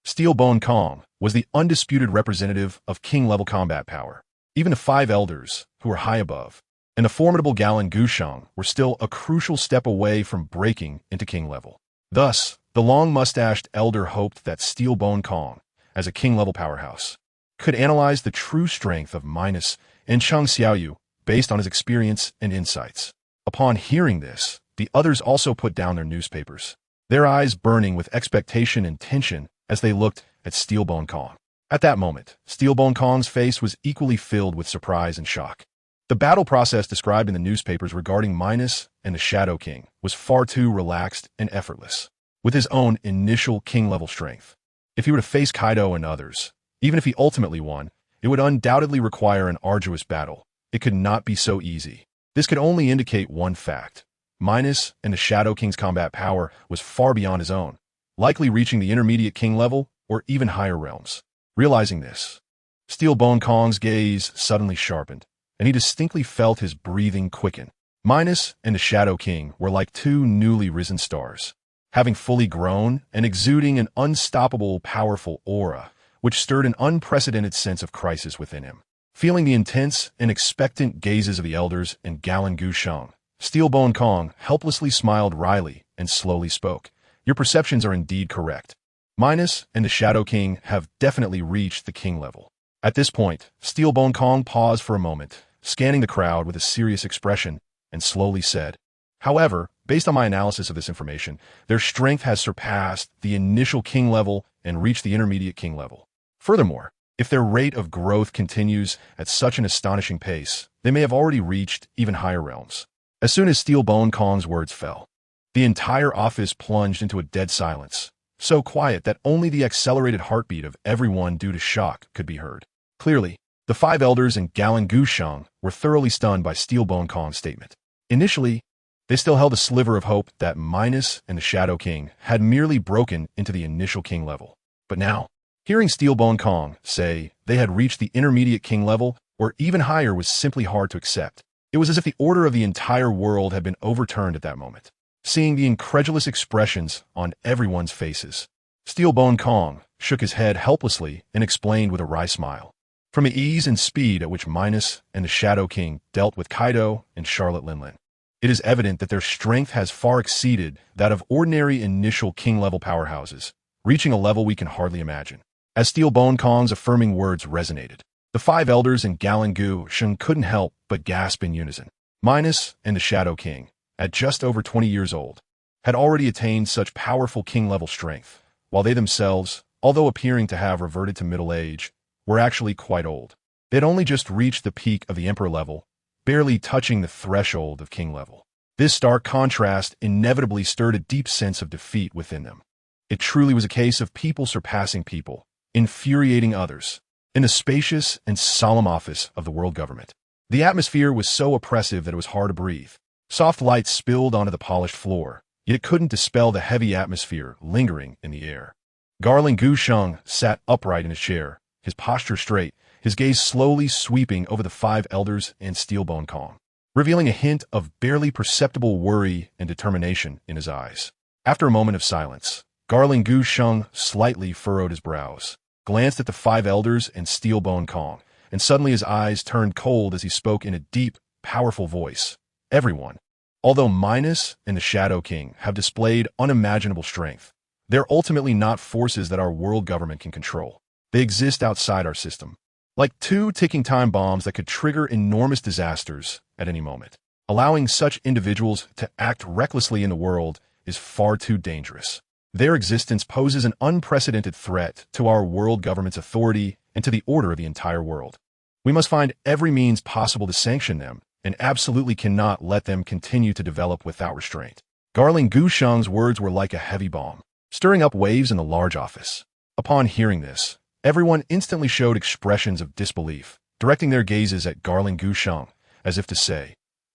Steelbone Kong was the undisputed representative of king-level combat power. Even the 5 elders, who were high above, and the formidable Galen Gushang were still a crucial step away from breaking into king level. Thus, the long-mustached elder hoped that Steelbone Kong, as a king-level powerhouse, could analyze the true strength of Minos and Cheng Xiaoyu based on his experience and insights. Upon hearing this, the others also put down their newspapers, their eyes burning with expectation and tension as they looked at Steelbone Kong. At that moment, Steelbone Kong's face was equally filled with surprise and shock. The battle process described in the newspapers regarding Minos and the Shadow King was far too relaxed and effortless. With his own initial king-level strength, if he were to face Kaido and others, even if he ultimately won, it would undoubtedly require an arduous battle. It could not be so easy. This could only indicate one fact. Minos and the Shadow King's combat power was far beyond his own, likely reaching the intermediate king level or even higher realms. Realizing this, Steelbone Kong's gaze suddenly sharpened, and he distinctly felt his breathing quicken. Minos and the Shadow King were like 2 newly risen stars, having fully grown and exuding an unstoppable, powerful aura, which stirred an unprecedented sense of crisis within him. Feeling the intense and expectant gazes of the elders and Galen Gushang, Steelbone Kong helplessly smiled wryly and slowly spoke. Your perceptions are indeed correct. Minos and the Shadow King have definitely reached the king level. At this point, Steelbone Kong paused for a moment, scanning the crowd with a serious expression, and slowly said, "However, based on my analysis of this information, their strength has surpassed the initial king level and reached the intermediate king level. Furthermore, if their rate of growth continues at such an astonishing pace, they may have already reached even higher realms." As soon as Steelbone Kong's words fell, the entire office plunged into a dead silence, so quiet that only the accelerated heartbeat of everyone due to shock could be heard. Clearly, the 5 elders and Galen Gushang were thoroughly stunned by Steelbone Kong's statement. Initially, they still held a sliver of hope that Minos and the Shadow King had merely broken into the initial king level. But now, hearing Steelbone Kong say they had reached the intermediate king level or even higher was simply hard to accept. It was as if the order of the entire world had been overturned at that moment. Seeing the incredulous expressions on everyone's faces, Steelbone Kong shook his head helplessly and explained with a wry smile. From the ease and speed at which Minos and the Shadow King dealt with Kaido and Charlotte Linlin, it is evident that their strength has far exceeded that of ordinary initial king-level powerhouses, reaching a level we can hardly imagine. As Steelbone Kong's affirming words resonated, the 5 elders and Galen Gushang couldn't help but gasp in unison. Minos and the Shadow King, at just over 20 years old, had already attained such powerful king-level strength, while they themselves, although appearing to have reverted to middle age, were actually quite old. They had only just reached the peak of the emperor level, barely touching the threshold of king level. This stark contrast inevitably stirred a deep sense of defeat within them. It truly was a case of people surpassing people, infuriating others, in the spacious and solemn office of the world government. The atmosphere was so oppressive that it was hard to breathe. Soft light spilled onto the polished floor, yet it couldn't dispel the heavy atmosphere lingering in the air. Galen Gushang sat upright in his chair, his posture straight, his gaze slowly sweeping over the 5 elders and Steelbone Kong, revealing a hint of barely perceptible worry and determination in his eyes. After a moment of silence, Galen Gushang slightly furrowed his brows, glanced at the 5 elders and Steelbone Kong, and suddenly his eyes turned cold as he spoke in a deep, powerful voice. Everyone, although Minos and the Shadow King have displayed unimaginable strength, they're ultimately not forces that our world government can control. They exist outside our system, like 2 ticking time bombs that could trigger enormous disasters at any moment. Allowing such individuals to act recklessly in the world is far too dangerous. Their existence poses an unprecedented threat to our world government's authority and to the order of the entire world. We must find every means possible to sanction them, and absolutely cannot let them continue to develop without restraint. Galen Gushang's words were like a heavy bomb, stirring up waves in the large office. Upon hearing this, everyone instantly showed expressions of disbelief, directing their gazes at Galen Gushang, as if to say,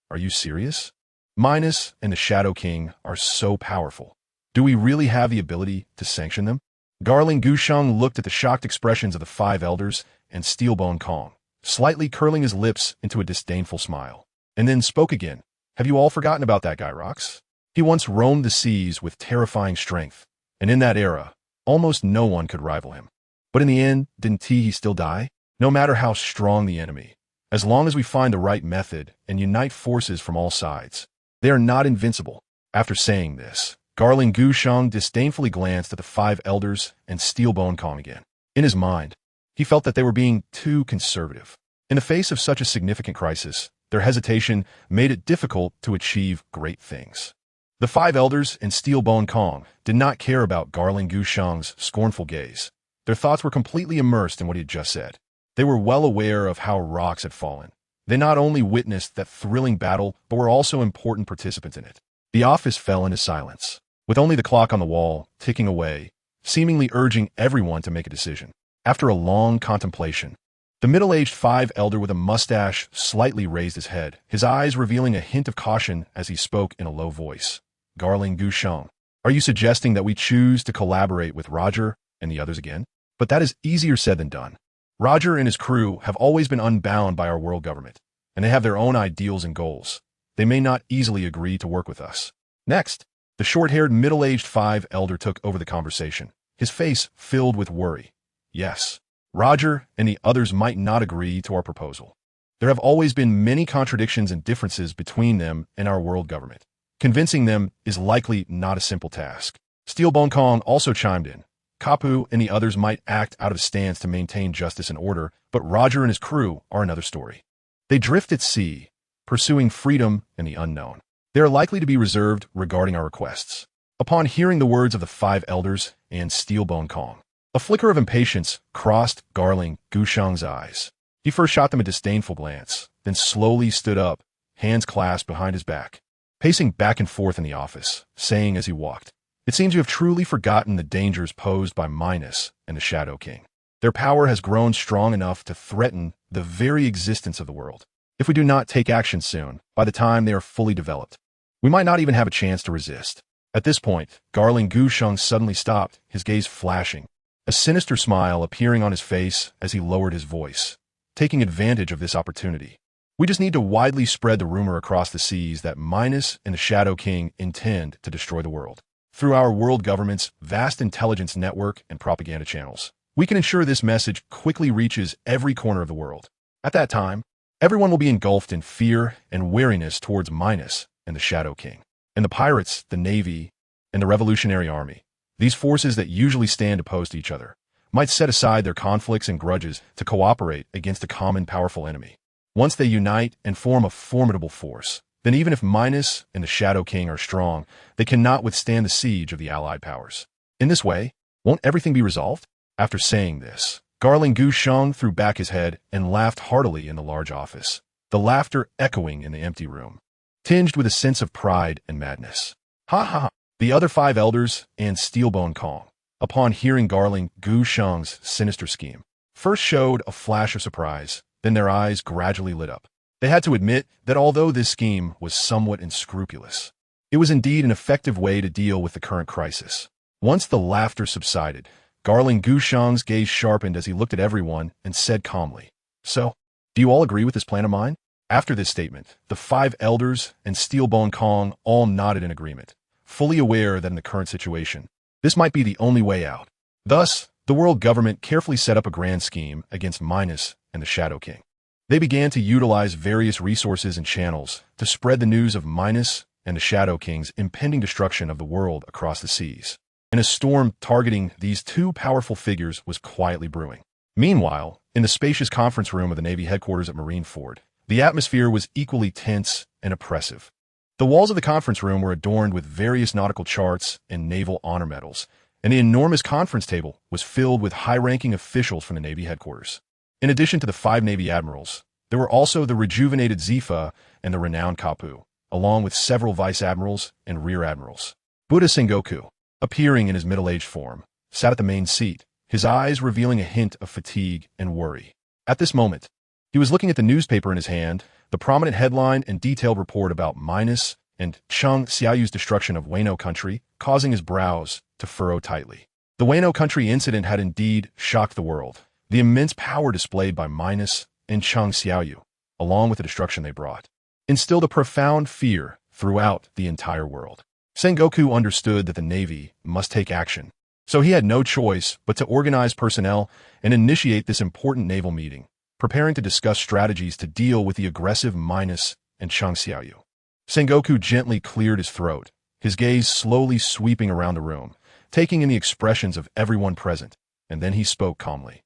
"Are you serious? Minos and the Shadow King are so powerful. Do we really have the ability to sanction them? Garling Gusheng looked at the shocked expressions of the five elders and Steelbone Kong, slightly curling his lips into a disdainful smile, and then spoke again. Have you all forgotten about that guy, Rox? He once roamed the seas with terrifying strength, and in that era, almost no one could rival him. But in the end, didn't he still die? No matter how strong the enemy, as long as we find the right method and unite forces from all sides, they are not invincible. After saying this, Garling Gusheng disdainfully glanced at the five elders and Steelbone Kong again. In his mind, he felt that they were being too conservative. In the face of such a significant crisis, their hesitation made it difficult to achieve great things. The five elders and Steelbone Kong did not care about Garling Gusheng's scornful gaze. Their thoughts were completely immersed in what he had just said. They were well aware of how Rox had fallen. They not only witnessed that thrilling battle, but were also important participants in it. The office fell into silence, with only the clock on the wall ticking away, seemingly urging everyone to make a decision. After a long contemplation, the middle-aged five elder with a mustache slightly raised his head, his eyes revealing a hint of caution as he spoke in a low voice. Garling Gusheng, are you suggesting that we choose to collaborate with Roger and the others again? But that is easier said than done. Roger and his crew have always been unbound by our world government, and they have their own ideals and goals. They may not easily agree to work with us. Next, the short-haired middle-aged five elder took over the conversation, his face filled with worry. Yes, Roger and the others might not agree to our proposal. There have always been many contradictions and differences between them and our world government. Convincing them is likely not a simple task. Steelbone Kong also chimed in. Kapu and the others might act out of stance to maintain justice and order, but Roger and his crew are another story. They drift at sea, pursuing freedom and the unknown. They are likely to be reserved regarding our requests. Upon hearing the words of the five elders and Steelbone Kong, a flicker of impatience crossed Garling Gusheng's eyes. He first shot them a disdainful glance, then slowly stood up, hands clasped behind his back, pacing back and forth in the office, saying as he walked, "It seems you have truly forgotten the dangers posed by Minos and the Shadow King. Their power has grown strong enough to threaten the very existence of the world. If we do not take action soon, by the time they are fully developed, we might not even have a chance to resist." At this point, Garling Gusheng suddenly stopped, his gaze flashing, a sinister smile appearing on his face as he lowered his voice, taking advantage of this opportunity. "We just need to widely spread the rumor across the seas that Minos and the Shadow King intend to destroy the world. Through our world government's vast intelligence network and propaganda channels, we can ensure this message quickly reaches every corner of the world. At that time, everyone will be engulfed in fear and wariness towards Minos and the Shadow King, and the pirates, the Navy, and the Revolutionary Army, these forces that usually stand opposed to each other, might set aside their conflicts and grudges to cooperate against a common powerful enemy. Once they unite and form a formidable force, then even if Minos and the Shadow King are strong, they cannot withstand the siege of the allied powers. In this way, won't everything be resolved?" After saying this, Garling Gusheng threw back his head and laughed heartily in the large office, the laughter echoing in the empty room, tinged with a sense of pride and madness. "Ha ha ha!" The other five elders and Steelbone Kong, upon hearing Garling Gusheng's sinister scheme, first showed a flash of surprise, then their eyes gradually lit up. They had to admit that although this scheme was somewhat unscrupulous, it was indeed an effective way to deal with the current crisis. Once the laughter subsided, Garling Gusheng's gaze sharpened as he looked at everyone and said calmly, "So, do you all agree with this plan of mine?" After this statement, the five elders and Steelbone Kong all nodded in agreement, fully aware that in the current situation, this might be the only way out. Thus, the world government carefully set up a grand scheme against Minos and the Shadow King. They began to utilize various resources and channels to spread the news of Minos and the Shadow King's impending destruction of the world across the seas. And a storm targeting these two powerful figures was quietly brewing. Meanwhile, in the spacious conference room of the Navy headquarters at Marineford, the atmosphere was equally tense and oppressive. The walls of the conference room were adorned with various nautical charts and naval honor medals, and the enormous conference table was filled with high-ranking officials from the Navy headquarters. In addition to the 5 Navy admirals, there were also the rejuvenated Zifa and the renowned Kapu, along with several vice admirals and rear admirals. Buddha Sengoku, appearing in his middle-aged form, sat at the main seat, his eyes revealing a hint of fatigue and worry. At this moment, he was looking at the newspaper in his hand, the prominent headline and detailed report about Minos and Chang Xiaoyu's destruction of Wano country, causing his brows to furrow tightly. The Wano country incident had indeed shocked the world. The immense power displayed by Minos and Chang Xiaoyu, along with the destruction they brought, instilled a profound fear throughout the entire world. Sengoku understood that the Navy must take action, so he had no choice but to organize personnel and initiate this important naval meeting, preparing to discuss strategies to deal with the aggressive Minos and Chang Xiaoyu. Sengoku gently cleared his throat, his gaze slowly sweeping around the room, taking in the expressions of everyone present, and then he spoke calmly.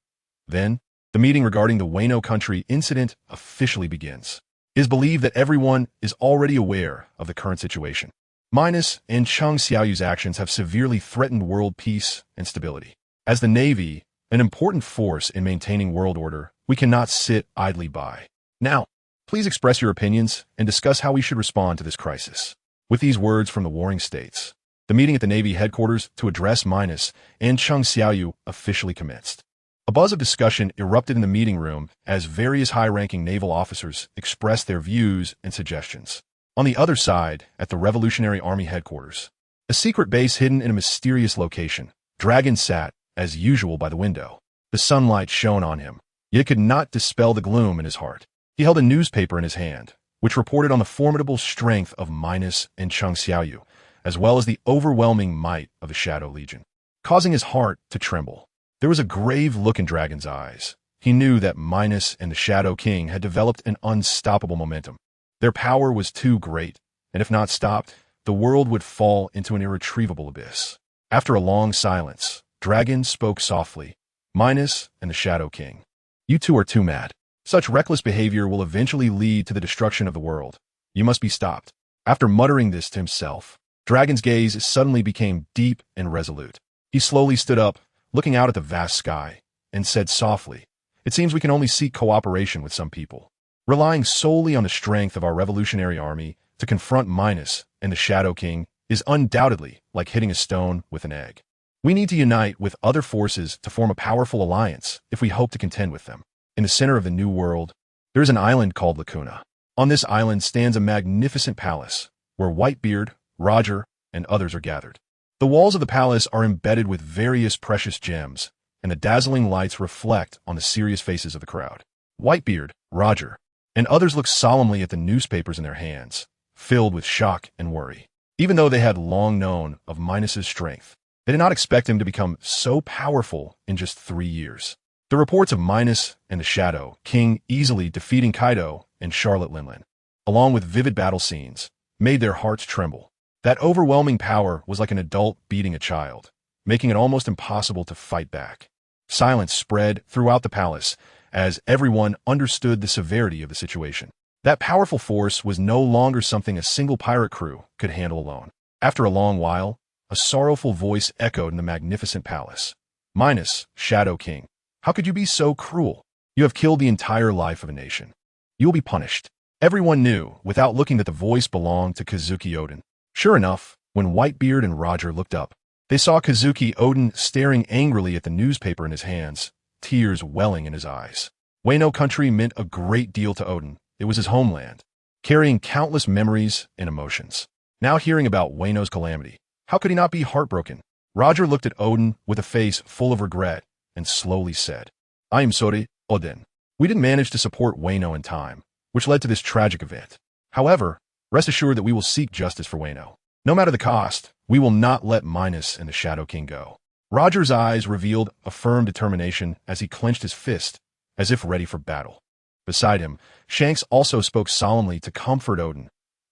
Then, the meeting regarding the Wano country incident officially begins. It is believed that everyone is already aware of the current situation. Minos and Chang Xiaoyu's actions have severely threatened world peace and stability. As the Navy, an important force in maintaining world order, we cannot sit idly by. Now, please express your opinions and discuss how we should respond to this crisis. With these words from the warring states, the meeting at the Navy headquarters to address Minos and Chang Xiaoyu officially commenced. A buzz of discussion erupted in the meeting room as various high-ranking naval officers expressed their views and suggestions. On the other side, at the Revolutionary Army headquarters, a secret base hidden in a mysterious location, Dragon sat, as usual, by the window. The sunlight shone on him, yet it could not dispel the gloom in his heart. He held a newspaper in his hand, which reported on the formidable strength of Minos and Chang Xiaoyu, as well as the overwhelming might of the Shadow Legion, causing his heart to tremble. There was a grave look in Dragon's eyes. He knew that Minos and the Shadow King had developed an unstoppable momentum. Their power was too great, and if not stopped, the world would fall into an irretrievable abyss. After a long silence, Dragon spoke softly. Minos and the Shadow King, you two are too mad. Such reckless behavior will eventually lead to the destruction of the world. You must be stopped. After muttering this to himself, Dragon's gaze suddenly became deep and resolute. He slowly stood up, looking out at the vast sky, and said softly, "It seems we can only seek cooperation with some people. Relying solely on the strength of our Revolutionary Army to confront Minos and the Shadow King is undoubtedly like hitting a stone with an egg. We need to unite with other forces to form a powerful alliance if we hope to contend with them." In the center of the New World, there is an island called Lacuna. On this island stands a magnificent palace, where Whitebeard, Roger, and others are gathered. The walls of the palace are embedded with various precious gems, and the dazzling lights reflect on the serious faces of the crowd. Whitebeard, Roger, and others look solemnly at the newspapers in their hands, filled with shock and worry. Even though they had long known of Minos' strength, they did not expect him to become so powerful in just 3 years. The reports of Minos and the Shadow King easily defeating Kaido and Charlotte Linlin, along with vivid battle scenes, made their hearts tremble. That overwhelming power was like an adult beating a child, making it almost impossible to fight back. Silence spread throughout the palace as everyone understood the severity of the situation. That powerful force was no longer something a single pirate crew could handle alone. After a long while, a sorrowful voice echoed in the magnificent palace. "Minos, Shadow King, how could you be so cruel? You have killed the entire life of a nation. You will be punished." Everyone knew, without looking, that the voice belonged to Kazuki Oden. Sure enough, when Whitebeard and Roger looked up, they saw Kazuki Oden staring angrily at the newspaper in his hands, tears welling in his eyes. Wano country meant a great deal to Oden. It was his homeland, carrying countless memories and emotions. Now hearing about Wano's calamity, how could he not be heartbroken? Roger looked at Oden with a face full of regret and slowly said, "I am sorry, Oden. We didn't manage to support Wano in time, which led to this tragic event. However, rest assured that we will seek justice for Wano. No matter the cost, we will not let Minos and the Shadow King go." Roger's eyes revealed a firm determination as he clenched his fist, as if ready for battle. Beside him, Shanks also spoke solemnly to comfort Oden.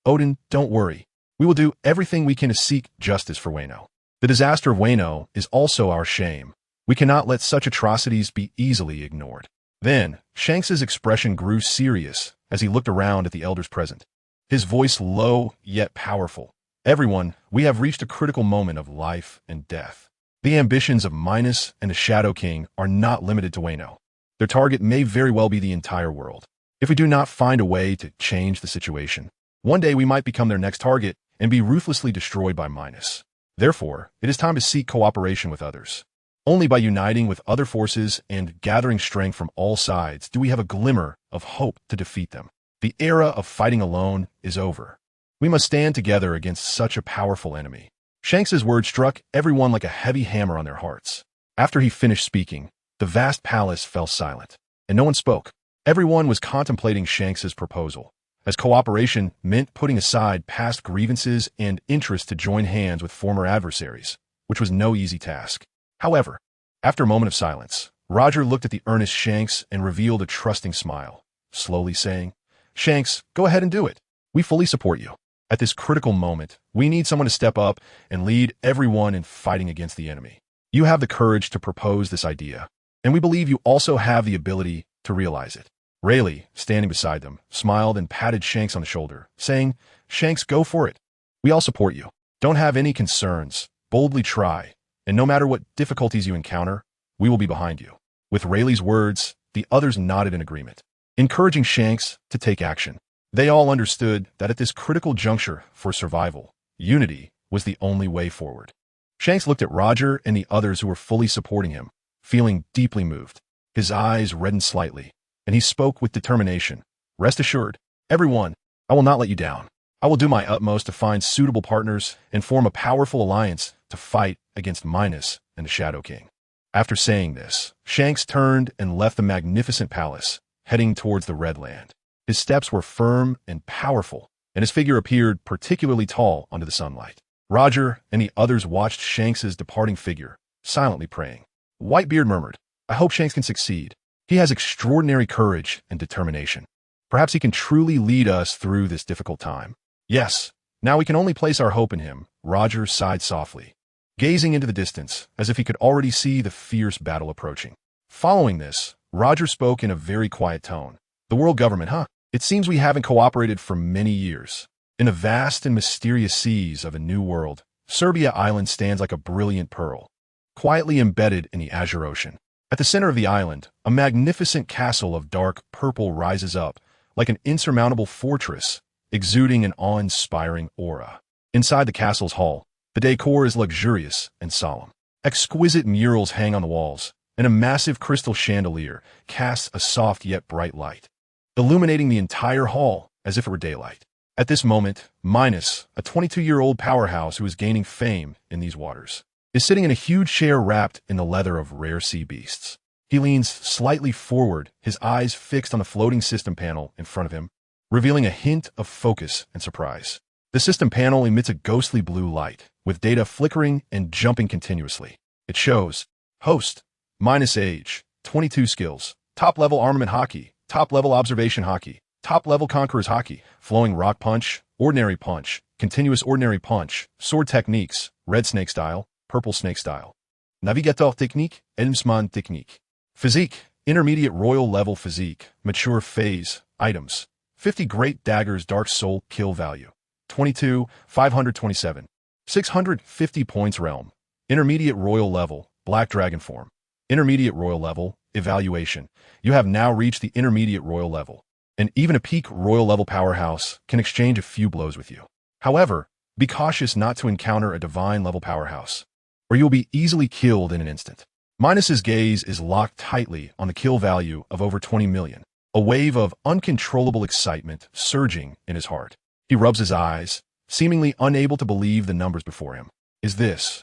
"Oden, don't worry. We will do everything we can to seek justice for Wano. The disaster of Wano is also our shame. We cannot let such atrocities be easily ignored." Then, Shanks's expression grew serious as he looked around at the elders present. His voice low yet powerful. "Everyone, we have reached a critical moment of life and death. The ambitions of Minos and the Shadow King are not limited to Wano. Their target may very well be the entire world. If we do not find a way to change the situation, one day we might become their next target and be ruthlessly destroyed by Minos. Therefore, it is time to seek cooperation with others. Only by uniting with other forces and gathering strength from all sides do we have a glimmer of hope to defeat them. The era of fighting alone is over. We must stand together against such a powerful enemy. Shanks's words struck everyone like a heavy hammer on their hearts. After he finished speaking, the vast palace fell silent, and no one spoke. Everyone was contemplating Shanks's proposal, as cooperation meant putting aside past grievances and interest to join hands with former adversaries, which was no easy task. However, after a moment of silence, Roger looked at the earnest Shanks and revealed a trusting smile, slowly saying, "Shanks, go ahead and do it. We fully support you. At this critical moment, we need someone to step up and lead everyone in fighting against the enemy. You have the courage to propose this idea, and we believe you also have the ability to realize it." Rayleigh, standing beside them, smiled and patted Shanks on the shoulder, saying, "Shanks, go for it. We all support you. Don't have any concerns. Boldly try, and no matter what difficulties you encounter, we will be behind you." With Rayleigh's words, the others nodded in agreement, encouraging Shanks to take action. They all understood that at this critical juncture for survival, unity was the only way forward. Shanks looked at Roger and the others who were fully supporting him, feeling deeply moved. His eyes reddened slightly, and he spoke with determination. "Rest assured, everyone, I will not let you down. I will do my utmost to find suitable partners and form a powerful alliance to fight against Minos and the Shadow King." After saying this, Shanks turned and left the magnificent palace, heading towards the Red Land. His steps were firm and powerful, and his figure appeared particularly tall under the sunlight. Roger and the others watched Shanks's departing figure, silently praying. Whitebeard murmured, "I hope Shanks can succeed. He has extraordinary courage and determination. Perhaps he can truly lead us through this difficult time." "Yes, now we can only place our hope in him," Roger sighed softly, gazing into the distance as if he could already see the fierce battle approaching. Following this, Roger spoke in a very quiet tone. "The world government, huh? It seems we haven't cooperated for many years. In the vast and mysterious seas of a new world, Serbia Island stands like a brilliant pearl, quietly embedded in the azure ocean. At the center of the island, a magnificent castle of dark purple rises up, like an insurmountable fortress, exuding an awe-inspiring aura. Inside the castle's hall, the decor is luxurious and solemn. Exquisite murals hang on the walls, and a massive crystal chandelier casts a soft yet bright light, illuminating the entire hall as if it were daylight. At this moment, Minos, a 22-year-old powerhouse who is gaining fame in these waters, is sitting in a huge chair wrapped in the leather of rare sea beasts. He leans slightly forward, his eyes fixed on the floating system panel in front of him, revealing a hint of focus and surprise. The system panel emits a ghostly blue light, with data flickering and jumping continuously. It shows, host, Minos age, 22 skills, top-level armament hockey, top-level observation hockey, top-level conquerors hockey, flowing rock punch, ordinary punch, continuous ordinary punch, sword techniques, red snake style, purple snake style, navigator technique, Elmsman technique, physique, intermediate royal level physique, mature phase, items, 50 great daggers dark soul kill value, 22, 527, 650 points realm, intermediate royal level, black dragon form, intermediate royal level, evaluation. You have now reached the intermediate royal level, and even a peak royal level powerhouse can exchange a few blows with you. However, be cautious not to encounter a divine level powerhouse, or you will be easily killed in an instant. Minos's gaze is locked tightly on the kill value of over 20 million, a wave of uncontrollable excitement surging in his heart. He rubs his eyes, seemingly unable to believe the numbers before him. Is this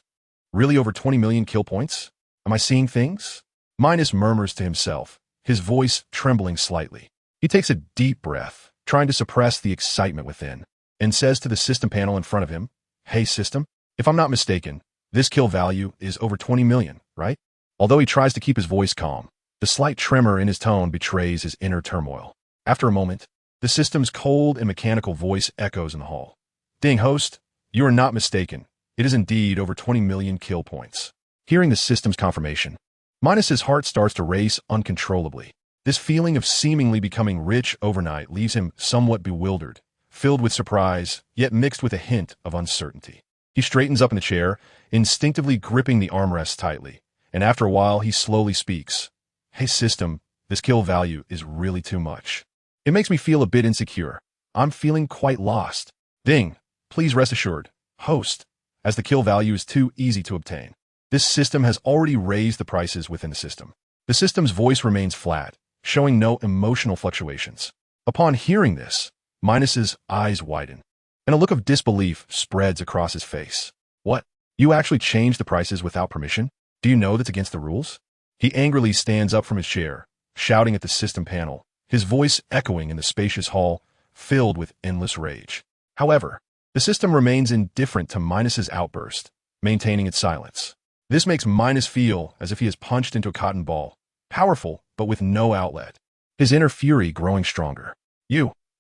really over 20 million kill points? Am I seeing things? Minos murmurs to himself, his voice trembling slightly. He takes a deep breath, trying to suppress the excitement within, and says to the system panel in front of him, "Hey system, if I'm not mistaken, this kill value is over 20 million, right?" Although he tries to keep his voice calm, the slight tremor in his tone betrays his inner turmoil. After a moment, the system's cold and mechanical voice echoes in the hall. "Ding, host, you are not mistaken. It is indeed over 20 million kill points." Hearing the system's confirmation, Minos's heart starts to race uncontrollably. This feeling of seemingly becoming rich overnight leaves him somewhat bewildered, filled with surprise, yet mixed with a hint of uncertainty. He straightens up in the chair, instinctively gripping the armrest tightly, and after a while he slowly speaks. "Hey system, this kill value is really too much. It makes me feel a bit insecure. I'm feeling quite lost. Ding, please rest assured, host, as the kill value is too easy to obtain. This system has already raised the prices within the system." The system's voice remains flat, showing no emotional fluctuations. Upon hearing this, Minos's eyes widen. and a look of disbelief spreads across his face. What? You actually changed the prices without permission? Do you know that's against the rules? He angrily stands up from his chair, shouting at the system panel, his voice echoing in the spacious hall, filled with endless rage. However, the system remains indifferent to Minos's outburst, maintaining its silence. This makes Minos feel as if he has punched into a cotton ball, powerful but with no outlet, his inner fury growing stronger.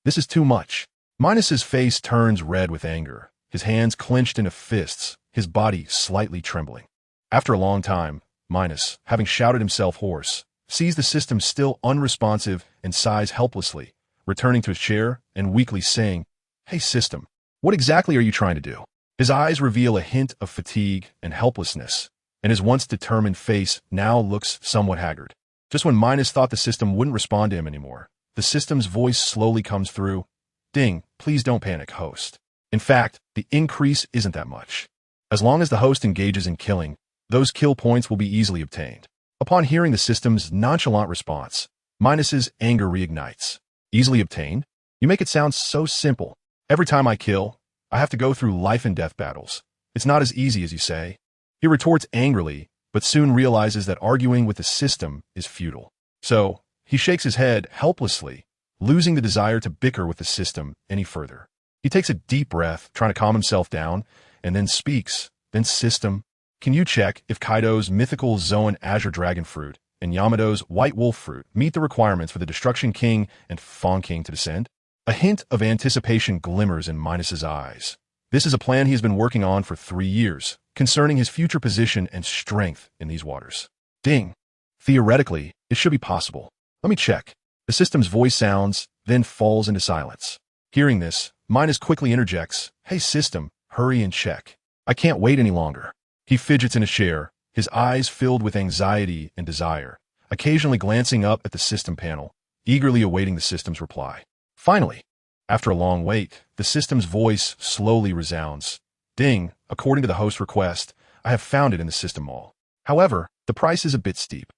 This is too much. Minos's face turns red with anger, his hands clenched into fists, his body slightly trembling. After a long time, Minos, having shouted himself hoarse, sees the system still unresponsive and sighs helplessly, returning to his chair and weakly saying, "Hey system, what exactly are you trying to do?" His eyes reveal a hint of fatigue and helplessness, and his once determined face now looks somewhat haggard. Just when Minos thought the system wouldn't respond to him anymore, the system's voice slowly comes through. "Ding, please don't panic, host. In fact, the increase isn't that much. As long as the host engages in killing, those kill points will be easily obtained." Upon hearing the system's nonchalant response, Minos's anger reignites. "Easily obtained? You make it sound so simple. Every time I kill, I have to go through life and death battles. It's not as easy as you say." He retorts angrily, but soon realizes that arguing with the system is futile. So, he shakes his head helplessly, losing the desire to bicker with the system any further. He takes a deep breath, trying to calm himself down, and then speaks. "Then system, can you check if Kaido's mythical Zoan Azure Dragon Fruit and Yamato's White Wolf Fruit meet the requirements for the Destruction King and Fawn King to descend?" A hint of anticipation glimmers in Minos's eyes. This is a plan he has been working on for 3 years, concerning his future position and strength in these waters. Ding. Theoretically, it should be possible. Let me check. The system's voice sounds, then falls into silence. Hearing this, Minos quickly interjects, "Hey system, hurry and check. I can't wait any longer." He fidgets in his chair, his eyes filled with anxiety and desire, occasionally glancing up at the system panel, eagerly awaiting the system's reply. Finally, after a long wait, the system's voice slowly resounds. "Ding, according to the host's request, I have found it in the system mall. However, the price is a bit steep."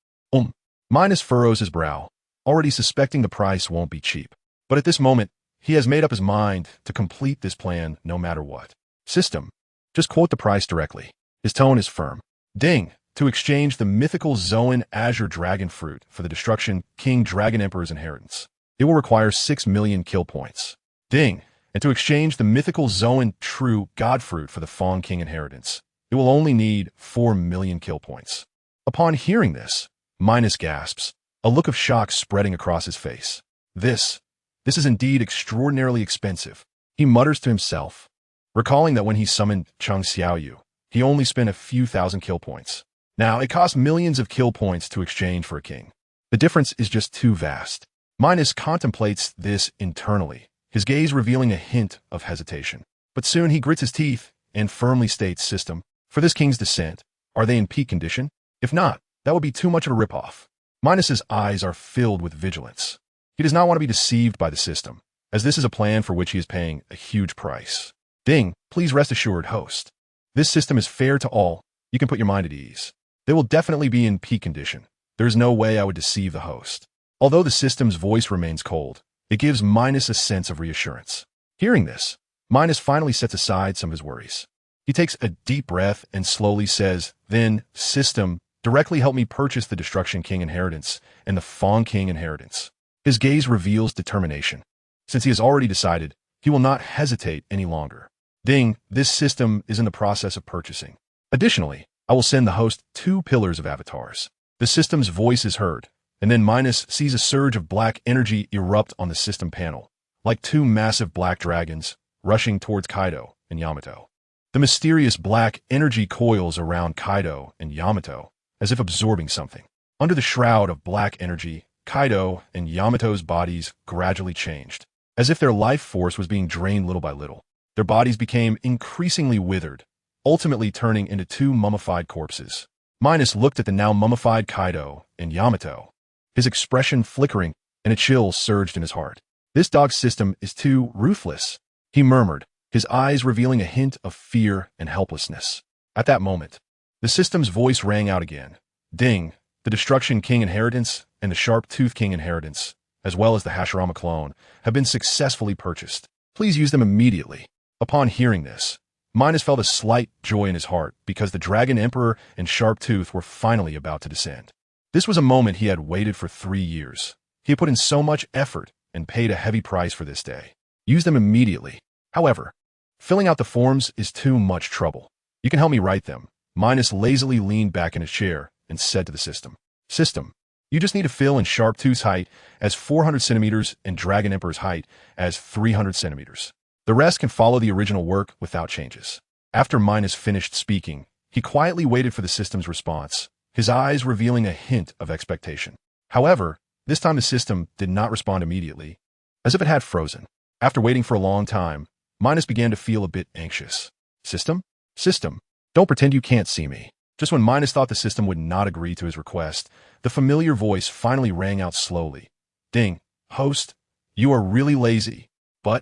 Minos furrows his brow, already suspecting the price won't be cheap. But at this moment, he has made up his mind to complete this plan no matter what. "System, just quote the price directly." His tone is firm. "Ding, to exchange the mythical Zoan Azure Dragon Fruit for the Destruction King Dragon Emperor's inheritance. It will require 6 million kill points. Ding, and to exchange the mythical Zoan True God Fruit for the Fawn King inheritance. It will only need 4 million kill points." Upon hearing this, Minos gasps, a look of shock spreading across his face. This is indeed extraordinarily expensive, he mutters to himself, recalling that when he summoned Chung Xiaoyu, he only spent a few thousand kill points. Now, it costs millions of kill points to exchange for a king. The difference is just too vast. Minos contemplates this internally, his gaze revealing a hint of hesitation. But soon he grits his teeth and firmly states, "System, for this king's descent, are they in peak condition? If not, that would be too much of a ripoff." Minos's eyes are filled with vigilance. He does not want to be deceived by the system, as this is a plan for which he is paying a huge price. "Ding, please rest assured, host. This system is fair to all. You can put your mind at ease. They will definitely be in peak condition. There is no way I would deceive the host." Although the system's voice remains cold, it gives Minos a sense of reassurance. Hearing this, Minos finally sets aside some of his worries. He takes a deep breath and slowly says, "Then, system, directly help me purchase the Destruction King inheritance and the Fawn King inheritance." His gaze reveals determination. Since he has already decided, he will not hesitate any longer. "Ding, this system is in the process of purchasing. Additionally, I will send the host 2 pillars of avatars." The system's voice is heard, and then Minos sees a surge of black energy erupt on the system panel, like 2 massive black dragons rushing towards Kaido and Yamato. The mysterious black energy coils around Kaido and Yamato, as if absorbing something. Under the shroud of black energy, Kaido and Yamato's bodies gradually changed, as if their life force was being drained little by little. Their bodies became increasingly withered, ultimately turning into 2 mummified corpses. Minos looked at the now mummified Kaido and Yamato, his expression flickering, and a chill surged in his heart. "This dog's system is too ruthless," he murmured, his eyes revealing a hint of fear and helplessness. At that moment, the system's voice rang out again. "Ding, the Destruction King inheritance and the Sharp Tooth King inheritance, as well as the Hashirama clone, have been successfully purchased. Please use them immediately." Upon hearing this, Minos felt a slight joy in his heart because the Dragon Emperor and Sharptooth were finally about to descend. This was a moment he had waited for 3 years. He had put in so much effort and paid a heavy price for this day. Use them immediately. However, filling out the forms is too much trouble. You can help me write them. Minos lazily leaned back in his chair and said to the system, System, you just need to fill in Sharptooth's height as 400 centimeters and Dragon Emperor's height as 300 centimeters. The rest can follow the original work without changes. After Minos finished speaking, he quietly waited for the system's response, his eyes revealing a hint of expectation. However, this time the system did not respond immediately, as if it had frozen. After waiting for a long time, Minos began to feel a bit anxious. System? System, don't pretend you can't see me. Just when Minos thought the system would not agree to his request, the familiar voice finally rang out slowly. Ding, host, you are really lazy, but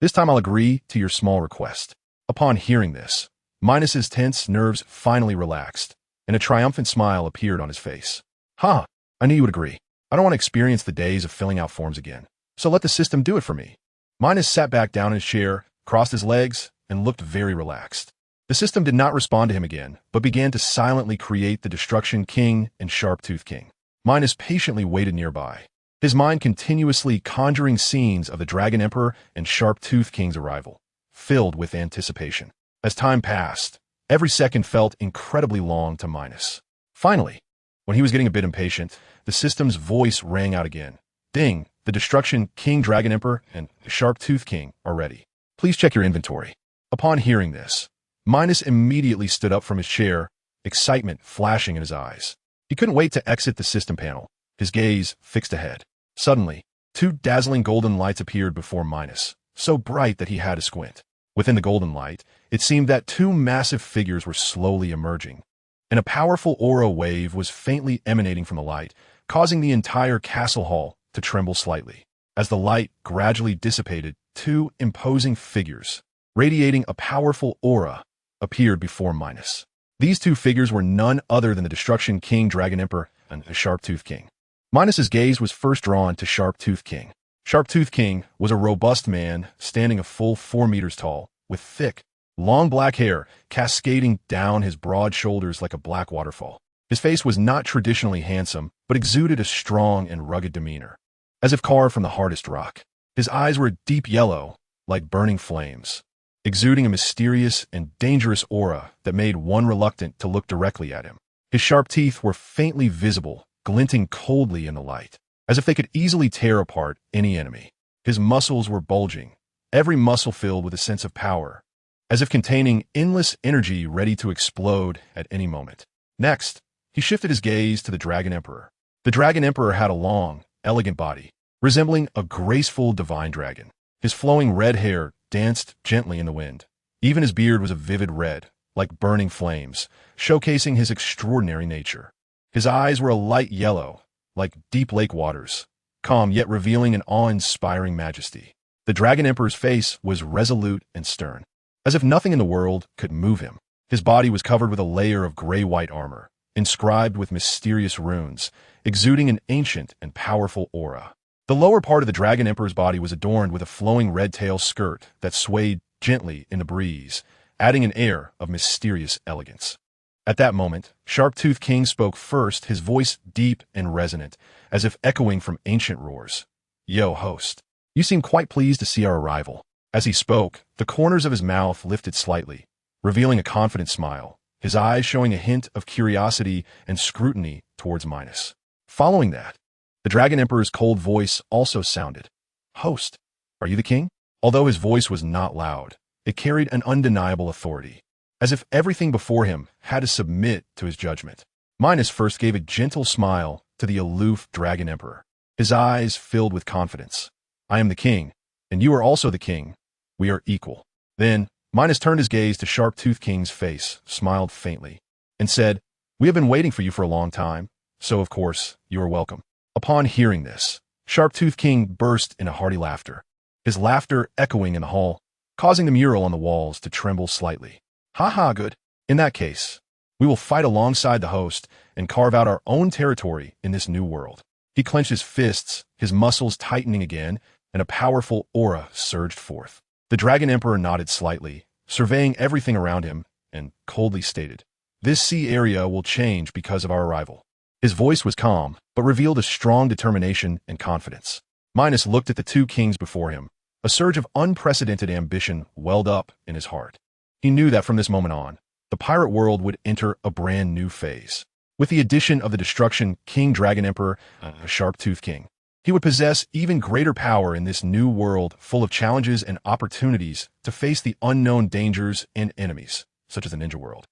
this time I'll agree to your small request. Upon hearing this, Minos's tense nerves finally relaxed, and a triumphant smile appeared on his face. Ha! I knew you would agree. I don't want to experience the days of filling out forms again, so let the system do it for me. Minos sat back down in his chair, crossed his legs, and looked very relaxed. The system did not respond to him again, but began to silently create the Destruction King and Sharptooth King. Minos patiently waited nearby, his mind continuously conjuring scenes of the Dragon Emperor and Sharptooth King's arrival, filled with anticipation. As time passed, every second felt incredibly long to Minos. Finally, when he was getting a bit impatient, the system's voice rang out again. Ding, the Destruction King, Dragon Emperor, and Sharptooth King are ready. Please check your inventory. Upon hearing this, Minos immediately stood up from his chair, excitement flashing in his eyes. He couldn't wait to exit the system panel, his gaze fixed ahead. Suddenly, 2 dazzling golden lights appeared before Minos, so bright that he had to squint. Within the golden light, it seemed that 2 massive figures were slowly emerging, and a powerful aura wave was faintly emanating from the light, causing the entire castle hall to tremble slightly. As the light gradually dissipated, 2 imposing figures, radiating a powerful aura, appeared before Minos. These 2 figures were none other than the Destruction King, Dragon Emperor, and the Sharptooth King. Minos's gaze was first drawn to Sharptooth King. Sharptooth King was a robust man standing a full 4 meters tall, with thick, long black hair cascading down his broad shoulders like a black waterfall. His face was not traditionally handsome, but exuded a strong and rugged demeanor, as if carved from the hardest rock. His eyes were a deep yellow, like burning flames, exuding a mysterious and dangerous aura that made one reluctant to look directly at him. His sharp teeth were faintly visible, glinting coldly in the light, as if they could easily tear apart any enemy. His muscles were bulging, every muscle filled with a sense of power, as if containing endless energy ready to explode at any moment. Next, he shifted his gaze to the Dragon Emperor. The Dragon Emperor had a long, elegant body, resembling a graceful divine dragon. His flowing red hair danced gently in the wind. Even his beard was a vivid red, like burning flames, showcasing his extraordinary nature. His eyes were a light yellow, like deep lake waters, calm yet revealing an awe-inspiring majesty. The Dragon Emperor's face was resolute and stern, as if nothing in the world could move him. His body was covered with a layer of gray-white armor, inscribed with mysterious runes, exuding an ancient and powerful aura. The lower part of the Dragon Emperor's body was adorned with a flowing red-tail skirt that swayed gently in the breeze, adding an air of mysterious elegance. At that moment, Sharptooth King spoke first, his voice deep and resonant, as if echoing from ancient roars. "Yo, host. You seem quite pleased to see our arrival." As he spoke, the corners of his mouth lifted slightly, revealing a confident smile, his eyes showing a hint of curiosity and scrutiny towards Minos. Following that, the Dragon Emperor's cold voice also sounded. "Host, are you the king?" Although his voice was not loud, it carried an undeniable authority, as if everything before him had to submit to his judgment. Minos first gave a gentle smile to the aloof Dragon Emperor, his eyes filled with confidence. "I am the king, and you are also the king. We are equal." Then, Minos turned his gaze to Sharptooth King's face, smiled faintly, and said, "We have been waiting for you for a long time, so of course you are welcome." Upon hearing this, Sharptooth King burst into hearty laughter, his laughter echoing in the hall, causing the mural on the walls to tremble slightly. "Ha ha, good. In that case, we will fight alongside the host and carve out our own territory in this new world." He clenched his fists, his muscles tightening again, and a powerful aura surged forth. The Dragon Emperor nodded slightly, surveying everything around him, and coldly stated, "This sea area will change because of our arrival." His voice was calm, but revealed a strong determination and confidence. Minos looked at the two kings before him. A surge of unprecedented ambition welled up in his heart. He knew that from this moment on, the pirate world would enter a brand new phase. With the addition of the Destruction King Dragon Emperor, a Sharp-Toothed King, he would possess even greater power in this new world full of challenges and opportunities to face the unknown dangers and enemies, such as the Ninja World.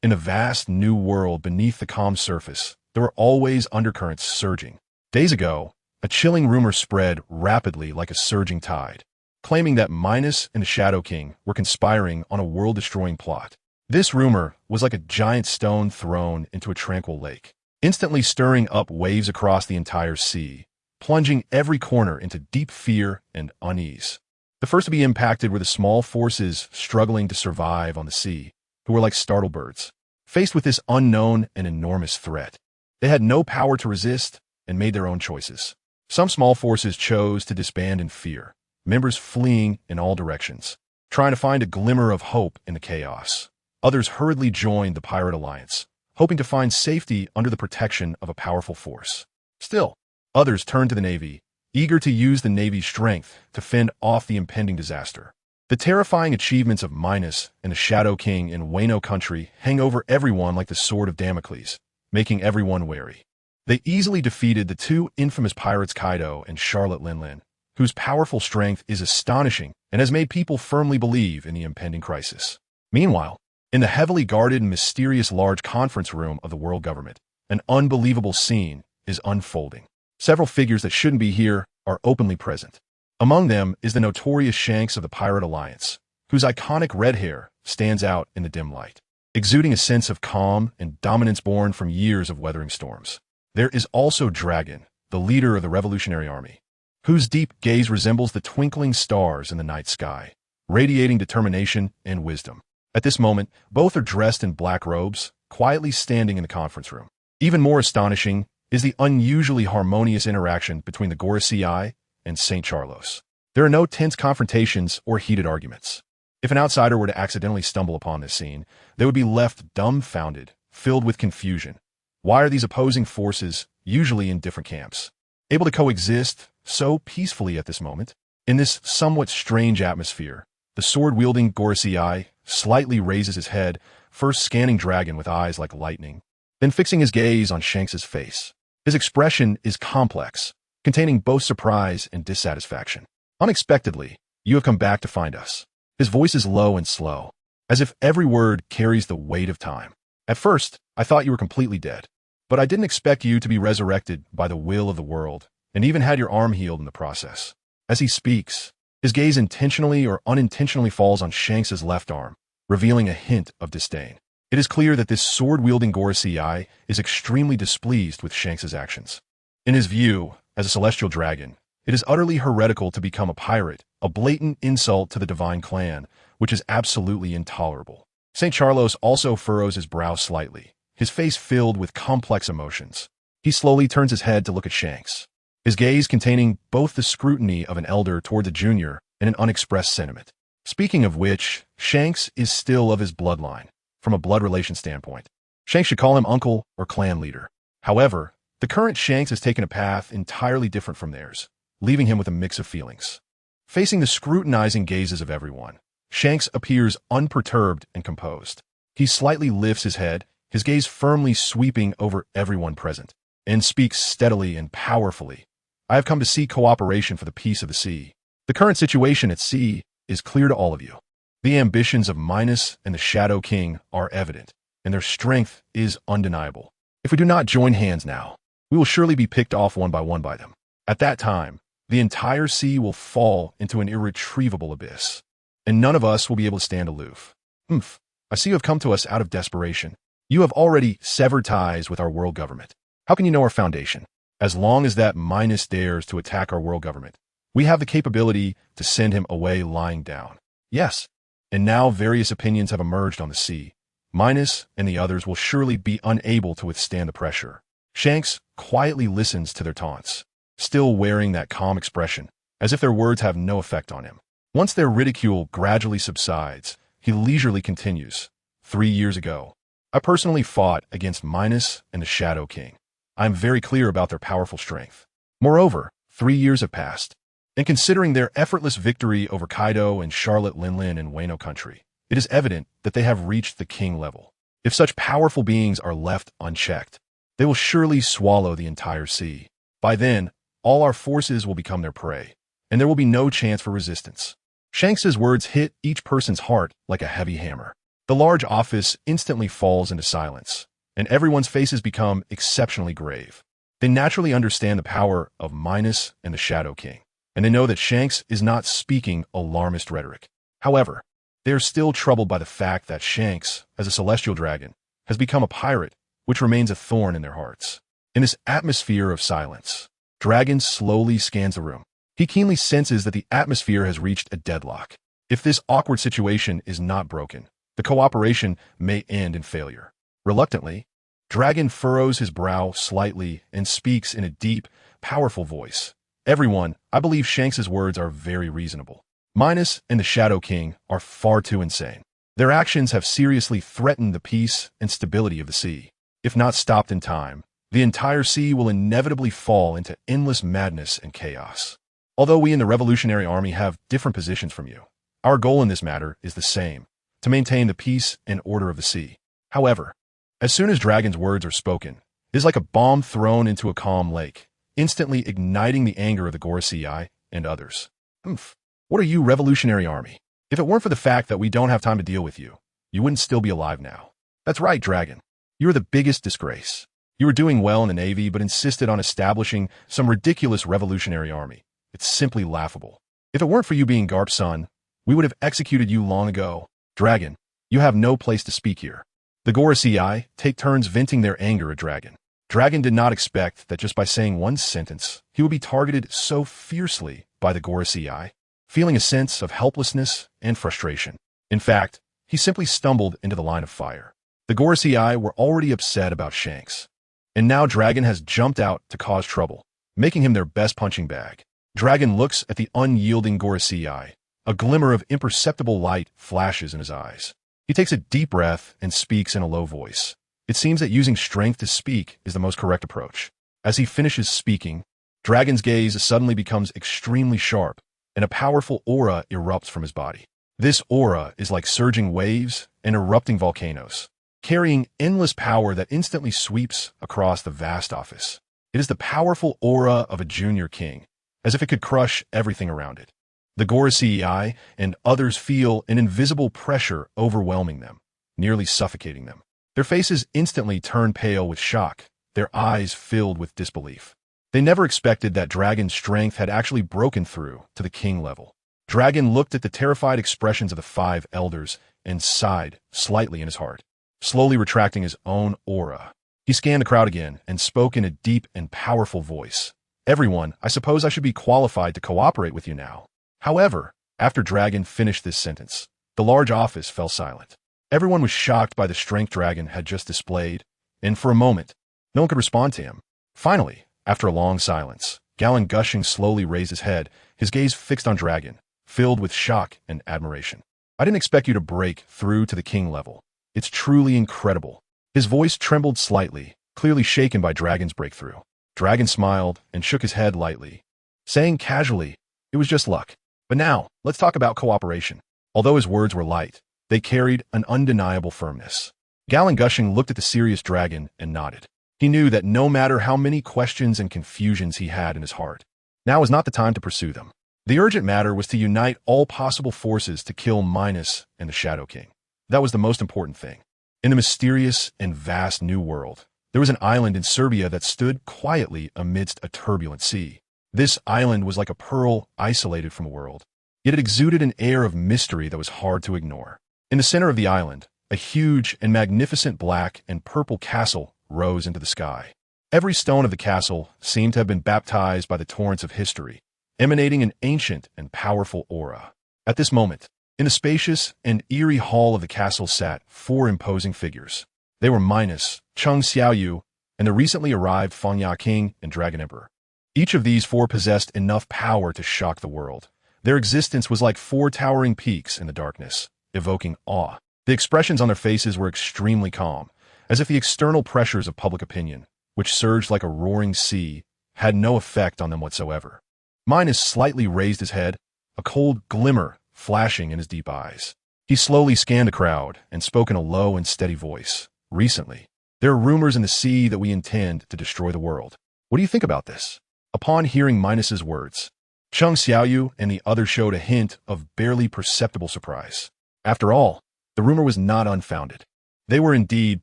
In the vast new world beneath the calm surface, there were always undercurrents surging. Days ago, a chilling rumor spread rapidly like a surging tide, claiming that Minos and the Shadow King were conspiring on a world-destroying plot. This rumor was like a giant stone thrown into a tranquil lake, instantly stirring up waves across the entire sea, plunging every corner into deep fear and unease. The first to be impacted were the small forces struggling to survive on the sea, who were like startled birds, faced with this unknown and enormous threat. They had no power to resist and made their own choices. Some small forces chose to disband in fear, members fleeing in all directions, trying to find a glimmer of hope in the chaos. Others hurriedly joined the pirate alliance, hoping to find safety under the protection of a powerful force. Still, others turned to the Navy, eager to use the Navy's strength to fend off the impending disaster. The terrifying achievements of Minos and the Shadow King in Wano country hang over everyone like the sword of Damocles, making everyone wary. They easily defeated the two infamous pirates Kaido and Charlotte Linlin, whose powerful strength is astonishing and has made people firmly believe in the impending crisis. Meanwhile, in the heavily guarded and mysterious large conference room of the world government, an unbelievable scene is unfolding. Several figures that shouldn't be here are openly present. Among them is the notorious Shanks of the Pirate Alliance, whose iconic red hair stands out in the dim light, exuding a sense of calm and dominance born from years of weathering storms. There is also Dragon, the leader of the Revolutionary Army, whose deep gaze resembles the twinkling stars in the night sky, radiating determination and wisdom. At this moment, both are dressed in black robes, quietly standing in the conference room. Even more astonishing is the unusually harmonious interaction between the Gorosei and St. Charlos. There are no tense confrontations or heated arguments. If an outsider were to accidentally stumble upon this scene, they would be left dumbfounded, filled with confusion. Why are these opposing forces, usually in different camps, able to coexist so peacefully at this moment? In this somewhat strange atmosphere, the sword-wielding Gorosei slightly raises his head, first scanning Dragon with eyes like lightning, then fixing his gaze on Shanks's face. His expression is complex, containing both surprise and dissatisfaction. "Unexpectedly, you have come back to find us." His voice is low and slow, as if every word carries the weight of time. "At first, I thought you were completely dead, but I didn't expect you to be resurrected by the will of the world, and even had your arm healed in the process." As he speaks, his gaze intentionally or unintentionally falls on Shanks's left arm, revealing a hint of disdain. It is clear that this sword-wielding Gorosei is extremely displeased with Shanks's actions. In his view, as a celestial dragon, it is utterly heretical to become a pirate, a blatant insult to the divine clan, which is absolutely intolerable. St. Charlos also furrows his brow slightly, his face filled with complex emotions. He slowly turns his head to look at Shanks, his gaze containing both the scrutiny of an elder toward a junior and an unexpressed sentiment. Speaking of which, Shanks is still of his bloodline, from a blood relation standpoint. Shanks should call him uncle or clan leader. However, the current Shanks has taken a path entirely different from theirs, leaving him with a mix of feelings. Facing the scrutinizing gazes of everyone, Shanks appears unperturbed and composed. He slightly lifts his head, his gaze firmly sweeping over everyone present, and speaks steadily and powerfully. "I have come to seek cooperation for the peace of the sea. The current situation at sea is clear to all of you. The ambitions of Minos and the Shadow King are evident, and their strength is undeniable. If we do not join hands now, we will surely be picked off one by them. At that time, the entire sea will fall into an irretrievable abyss, and none of us will be able to stand aloof. I see you have come to us out of desperation. You have already severed ties with our world government. How can you know our foundation? As long as that Minos dares to attack our world government, we have the capability to send him away lying down. Yes, and now various opinions have emerged on the sea. Minos and the others will surely be unable to withstand the pressure." Shanks quietly listens to their taunts, still wearing that calm expression, as if their words have no effect on him. Once their ridicule gradually subsides, he leisurely continues. 3 years ago, I personally fought against Minos and the Shadow King. I am very clear about their powerful strength. Moreover, 3 years have passed, and considering their effortless victory over Kaido and Charlotte Linlin in Wano country, it is evident that they have reached the king level. If such powerful beings are left unchecked, they will surely swallow the entire sea. By then, all our forces will become their prey, and there will be no chance for resistance. Shanks's words hit each person's heart like a heavy hammer. The large office instantly falls into silence, and everyone's faces become exceptionally grave. They naturally understand the power of Minos and the Shadow King, and they know that Shanks is not speaking alarmist rhetoric. However, they are still troubled by the fact that Shanks, as a celestial dragon, has become a pirate, which remains a thorn in their hearts. In this atmosphere of silence, Dragon slowly scans the room. He keenly senses that the atmosphere has reached a deadlock. If this awkward situation is not broken, the cooperation may end in failure. Reluctantly, Dragon furrows his brow slightly and speaks in a deep, powerful voice. Everyone, I believe Shanks's words are very reasonable. Minos and the Shadow King are far too insane. Their actions have seriously threatened the peace and stability of the sea. If not stopped in time, the entire sea will inevitably fall into endless madness and chaos. Although we in the Revolutionary Army have different positions from you, our goal in this matter is the same, to maintain the peace and order of the sea. However, as soon as Dragon's words are spoken, it is like a bomb thrown into a calm lake, instantly igniting the anger of the Gorosei and others. What are you, Revolutionary Army? If it weren't for the fact that we don't have time to deal with you, you wouldn't still be alive now. That's right, Dragon. You are the biggest disgrace. You were doing well in the Navy, but insisted on establishing some ridiculous Revolutionary Army. It's simply laughable. If it weren't for you being Garp's son, we would have executed you long ago. Dragon, you have no place to speak here. The Gorosei take turns venting their anger at Dragon. Dragon did not expect that just by saying one sentence, he would be targeted so fiercely by the Gorosei, feeling a sense of helplessness and frustration. In fact, he simply stumbled into the line of fire. The Gorosei were already upset about Shanks, and now Dragon has jumped out to cause trouble, making him their best punching bag. Dragon looks at the unyielding Gorosei. A glimmer of imperceptible light flashes in his eyes. He takes a deep breath and speaks in a low voice. It seems that using strength to speak is the most correct approach. As he finishes speaking, Dragon's gaze suddenly becomes extremely sharp, and a powerful aura erupts from his body. This aura is like surging waves and erupting volcanoes, carrying endless power that instantly sweeps across the vast office. It is the powerful aura of a junior king, as if it could crush everything around it. The Gorosei and others feel an invisible pressure overwhelming them, nearly suffocating them. Their faces instantly turn pale with shock, their eyes filled with disbelief. They never expected that Dragon's strength had actually broken through to the king level. Dragon looked at the terrified expressions of the 5 elders and sighed slightly in his heart, slowly retracting his own aura. He scanned the crowd again and spoke in a deep and powerful voice. Everyone, I suppose I should be qualified to cooperate with you now. However, after Dragon finished this sentence, the large office fell silent. Everyone was shocked by the strength Dragon had just displayed, and for a moment, no one could respond to him. Finally, after a long silence, Galen Gushing slowly raised his head, his gaze fixed on Dragon, filled with shock and admiration. I didn't expect you to break through to the king level. It's truly incredible. His voice trembled slightly, clearly shaken by Dragon's breakthrough. Dragon smiled and shook his head lightly, saying casually, "It was just luck. But now, let's talk about cooperation." Although his words were light, they carried an undeniable firmness. Galen Gushing looked at the serious Dragon and nodded. He knew that no matter how many questions and confusions he had in his heart, now was not the time to pursue them. The urgent matter was to unite all possible forces to kill Minos and the Shadow King. That was the most important thing. In the mysterious and vast New World, there was an island in Serbia that stood quietly amidst a turbulent sea. This island was like a pearl isolated from the world, yet it exuded an air of mystery that was hard to ignore. In the center of the island, a huge and magnificent black and purple castle rose into the sky. Every stone of the castle seemed to have been baptized by the torrents of history, emanating an ancient and powerful aura. At this moment, in the spacious and eerie hall of the castle sat 4 imposing figures. They were Minos, Chung Xiaoyu, and the recently arrived Fengya King and Dragon Emperor. Each of these 4 possessed enough power to shock the world, Their existence was like four towering peaks in the darkness, evoking awe. The expressions on their faces were extremely calm, as if the external pressures of public opinion, which surged like a roaring sea, had no effect on them whatsoever. Minos slightly raised his head, a cold glimmer flashing in his deep eyes. He slowly scanned the crowd and spoke in a low and steady voice. Recently, there are rumors in the sea that we intend to destroy the world. What do you think about this? Upon hearing Minos's words, Cheng Xiaoyu and the others showed a hint of barely perceptible surprise. After all, the rumor was not unfounded. They were indeed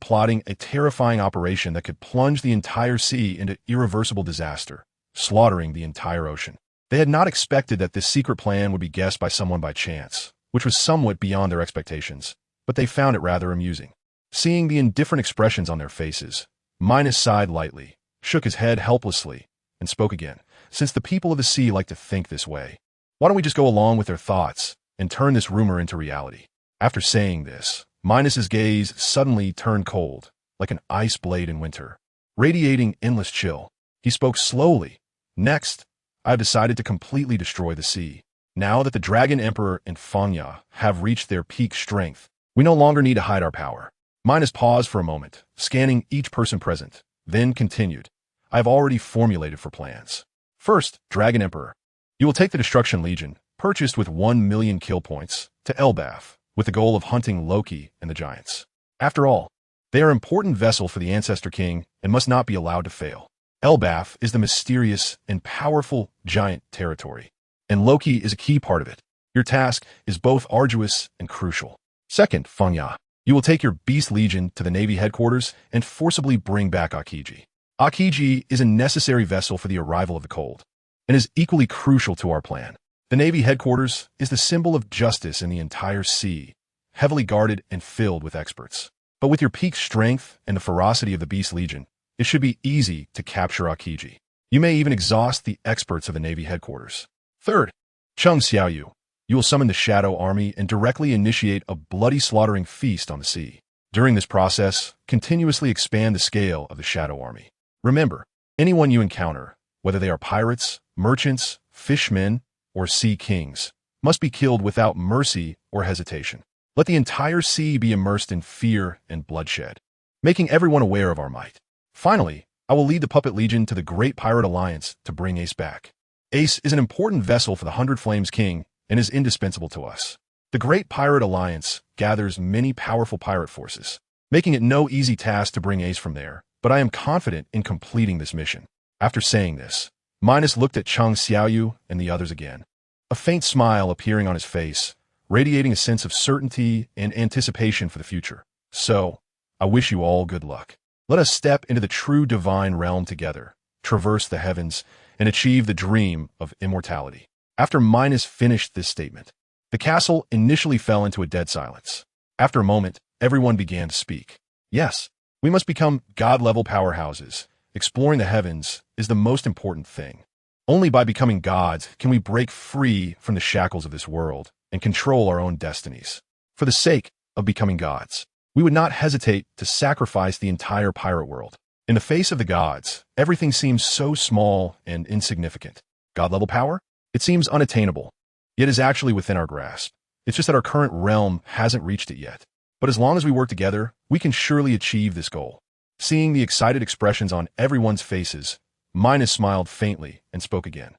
plotting a terrifying operation that could plunge the entire sea into irreversible disaster, slaughtering the entire ocean. They had not expected that this secret plan would be guessed by someone by chance, which was somewhat beyond their expectations, but they found it rather amusing. Seeing the indifferent expressions on their faces, Minos sighed lightly, shook his head helplessly, and spoke again. Since the people of the sea like to think this way, why don't we just go along with their thoughts and turn this rumor into reality? After saying this, Minos's gaze suddenly turned cold, like an ice blade in winter, radiating endless chill. He spoke slowly. Next, I have decided to completely destroy the sea. Now that the Dragon Emperor and Fangya have reached their peak strength, we no longer need to hide our power. Minos paused for a moment, scanning each person present, then continued. I have already formulated for plans. First, Dragon Emperor. You will take the Destruction Legion, purchased with 1 million kill points, to Elbaf, with the goal of hunting Loki and the giants. After all, they are an important vessel for the Ancestor King and must not be allowed to fail. Elbaf is the mysterious and powerful giant territory, and Loki is a key part of it. Your task is both arduous and crucial. Second, Fangya. You will take your Beast Legion to the Navy headquarters and forcibly bring back Akiji. Akiji is a necessary vessel for the arrival of the cold, and is equally crucial to our plan. The Navy headquarters is the symbol of justice in the entire sea, heavily guarded and filled with experts. But with your peak strength and the ferocity of the Beast Legion, it should be easy to capture Akiji. You may even exhaust the experts of the Navy headquarters. Third, Cheng Xiaoyu. You will summon the Shadow Army and directly initiate a bloody slaughtering feast on the sea. During this process, continuously expand the scale of the Shadow Army. Remember, anyone you encounter, whether they are pirates, merchants, fishmen, or sea kings, must be killed without mercy or hesitation. Let the entire sea be immersed in fear and bloodshed, making everyone aware of our might. Finally, I will lead the Puppet Legion to the Great Pirate Alliance to bring Ace back. Ace is an important vessel for the Hundred Flames King and is indispensable to us. The Great Pirate Alliance gathers many powerful pirate forces, making it no easy task to bring Ace from there, but I am confident in completing this mission. After saying this, Minos looked at Cheng Xiaoyu and the others again, a faint smile appearing on his face, radiating a sense of certainty and anticipation for the future. So, I wish you all good luck. Let us step into the true divine realm together, traverse the heavens, and achieve the dream of immortality. After Minos finished this statement, the castle initially fell into a dead silence. After a moment, everyone began to speak. Yes, we must become god-level powerhouses. Exploring the heavens is the most important thing. Only by becoming gods can we break free from the shackles of this world and control our own destinies. For the sake of becoming gods, we would not hesitate to sacrifice the entire pirate world. In the face of the gods, everything seems so small and insignificant. God-level power? It seems unattainable, yet is actually within our grasp. It's just that our current realm hasn't reached it yet. But as long as we work together, we can surely achieve this goal. Seeing the excited expressions on everyone's faces, Minos smiled faintly and spoke again.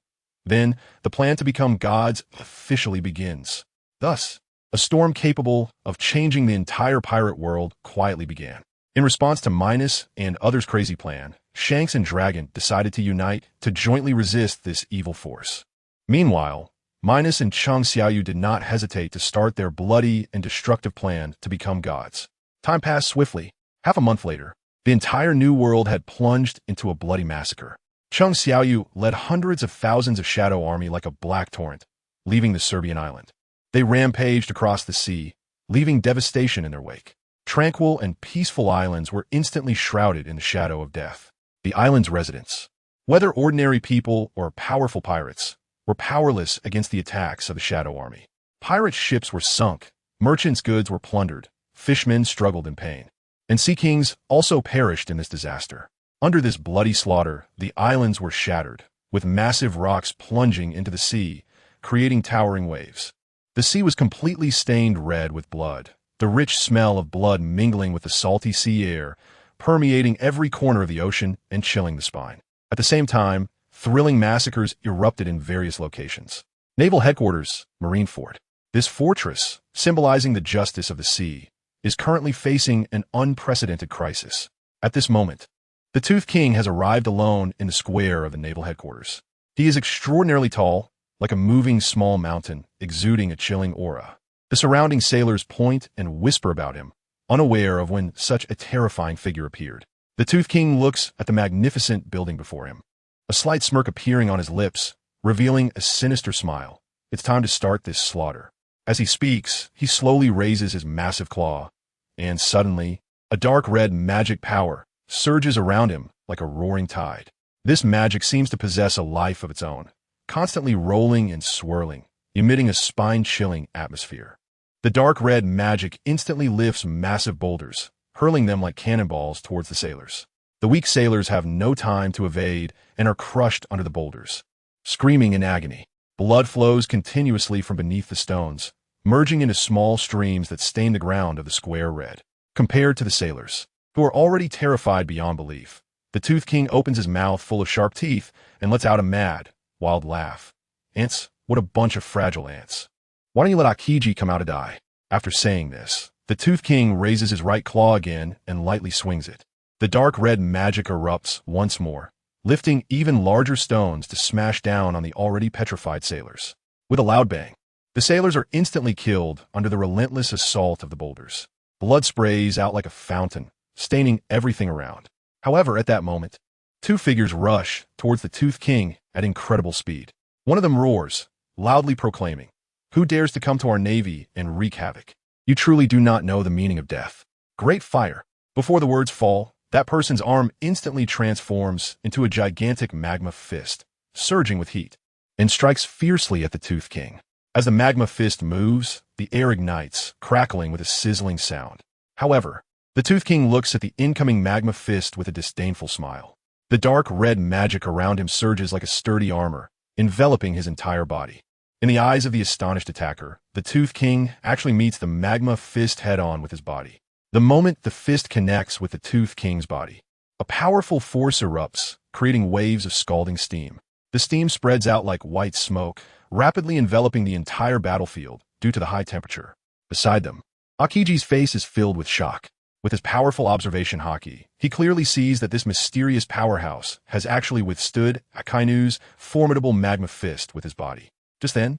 Then, the plan to become gods officially begins. Thus, a storm capable of changing the entire pirate world quietly began. In response to Minos and others' crazy plan, Shanks and Dragon decided to unite to jointly resist this evil force. Meanwhile, Minos and Cheng Xiaoyu did not hesitate to start their bloody and destructive plan to become gods. Time passed swiftly. Half a month later, the entire new world had plunged into a bloody massacre. Cheng Xiaoyu led hundreds of thousands of Shadow Army like a black torrent, leaving the Serbian island. They rampaged across the sea, leaving devastation in their wake. Tranquil and peaceful islands were instantly shrouded in the shadow of death. The island's residents, whether ordinary people or powerful pirates, were powerless against the attacks of the Shadow Army. Pirate ships were sunk, merchants' goods were plundered, fishmen struggled in pain, and sea kings also perished in this disaster. Under this bloody slaughter, the islands were shattered, with massive rocks plunging into the sea, creating towering waves. The sea was completely stained red with blood, the rich smell of blood mingling with the salty sea air, permeating every corner of the ocean and chilling the spine. At the same time, thrilling massacres erupted in various locations. Naval Headquarters, Marine Fort. This fortress, symbolizing the justice of the sea, is currently facing an unprecedented crisis. At this moment, the Tooth King has arrived alone in the square of the Naval Headquarters. He is extraordinarily tall, like a moving small mountain, exuding a chilling aura. The surrounding sailors point and whisper about him, unaware of when such a terrifying figure appeared. The Tooth King looks at the magnificent building before him, a slight smirk appearing on his lips, revealing a sinister smile. It's time to start this slaughter. As he speaks, he slowly raises his massive claw, and suddenly, a dark red magic power surges around him like a roaring tide. This magic seems to possess a life of its own, constantly rolling and swirling, emitting a spine-chilling atmosphere. The dark red magic instantly lifts massive boulders, hurling them like cannonballs towards the sailors. The weak sailors have no time to evade and are crushed under the boulders. Screaming in agony, blood flows continuously from beneath the stones, merging into small streams that stain the ground of the square red. Compared to the sailors, who are already terrified beyond belief, the Tooth King opens his mouth full of sharp teeth and lets out a mad, wild laugh. Ants, what a bunch of fragile ants. Why don't you let Akiji come out to die? After saying this, the Tooth King raises his right claw again and lightly swings it. The dark red magic erupts once more, lifting even larger stones to smash down on the already petrified sailors. With a loud bang, the sailors are instantly killed under the relentless assault of the boulders. Blood sprays out like a fountain, staining everything around. However, at that moment, two figures rush towards the Tooth King at incredible speed. One of them roars, loudly proclaiming, "Who dares to come to our navy and wreak havoc? You truly do not know the meaning of death." Great fire. Before the words fall, that person's arm instantly transforms into a gigantic magma fist, surging with heat, and strikes fiercely at the Tooth King. As the magma fist moves, the air ignites, crackling with a sizzling sound. However, the Tooth King looks at the incoming magma fist with a disdainful smile. The dark red magic around him surges like a sturdy armor, enveloping his entire body. In the eyes of the astonished attacker, the Tooth King actually meets the magma fist head-on with his body. The moment the fist connects with the Tooth King's body, a powerful force erupts, creating waves of scalding steam. The steam spreads out like white smoke, rapidly enveloping the entire battlefield due to the high temperature. Beside them, Akiji's face is filled with shock. With his powerful observation haki, he clearly sees that this mysterious powerhouse has actually withstood Akainu's formidable magma fist with his body. Just then,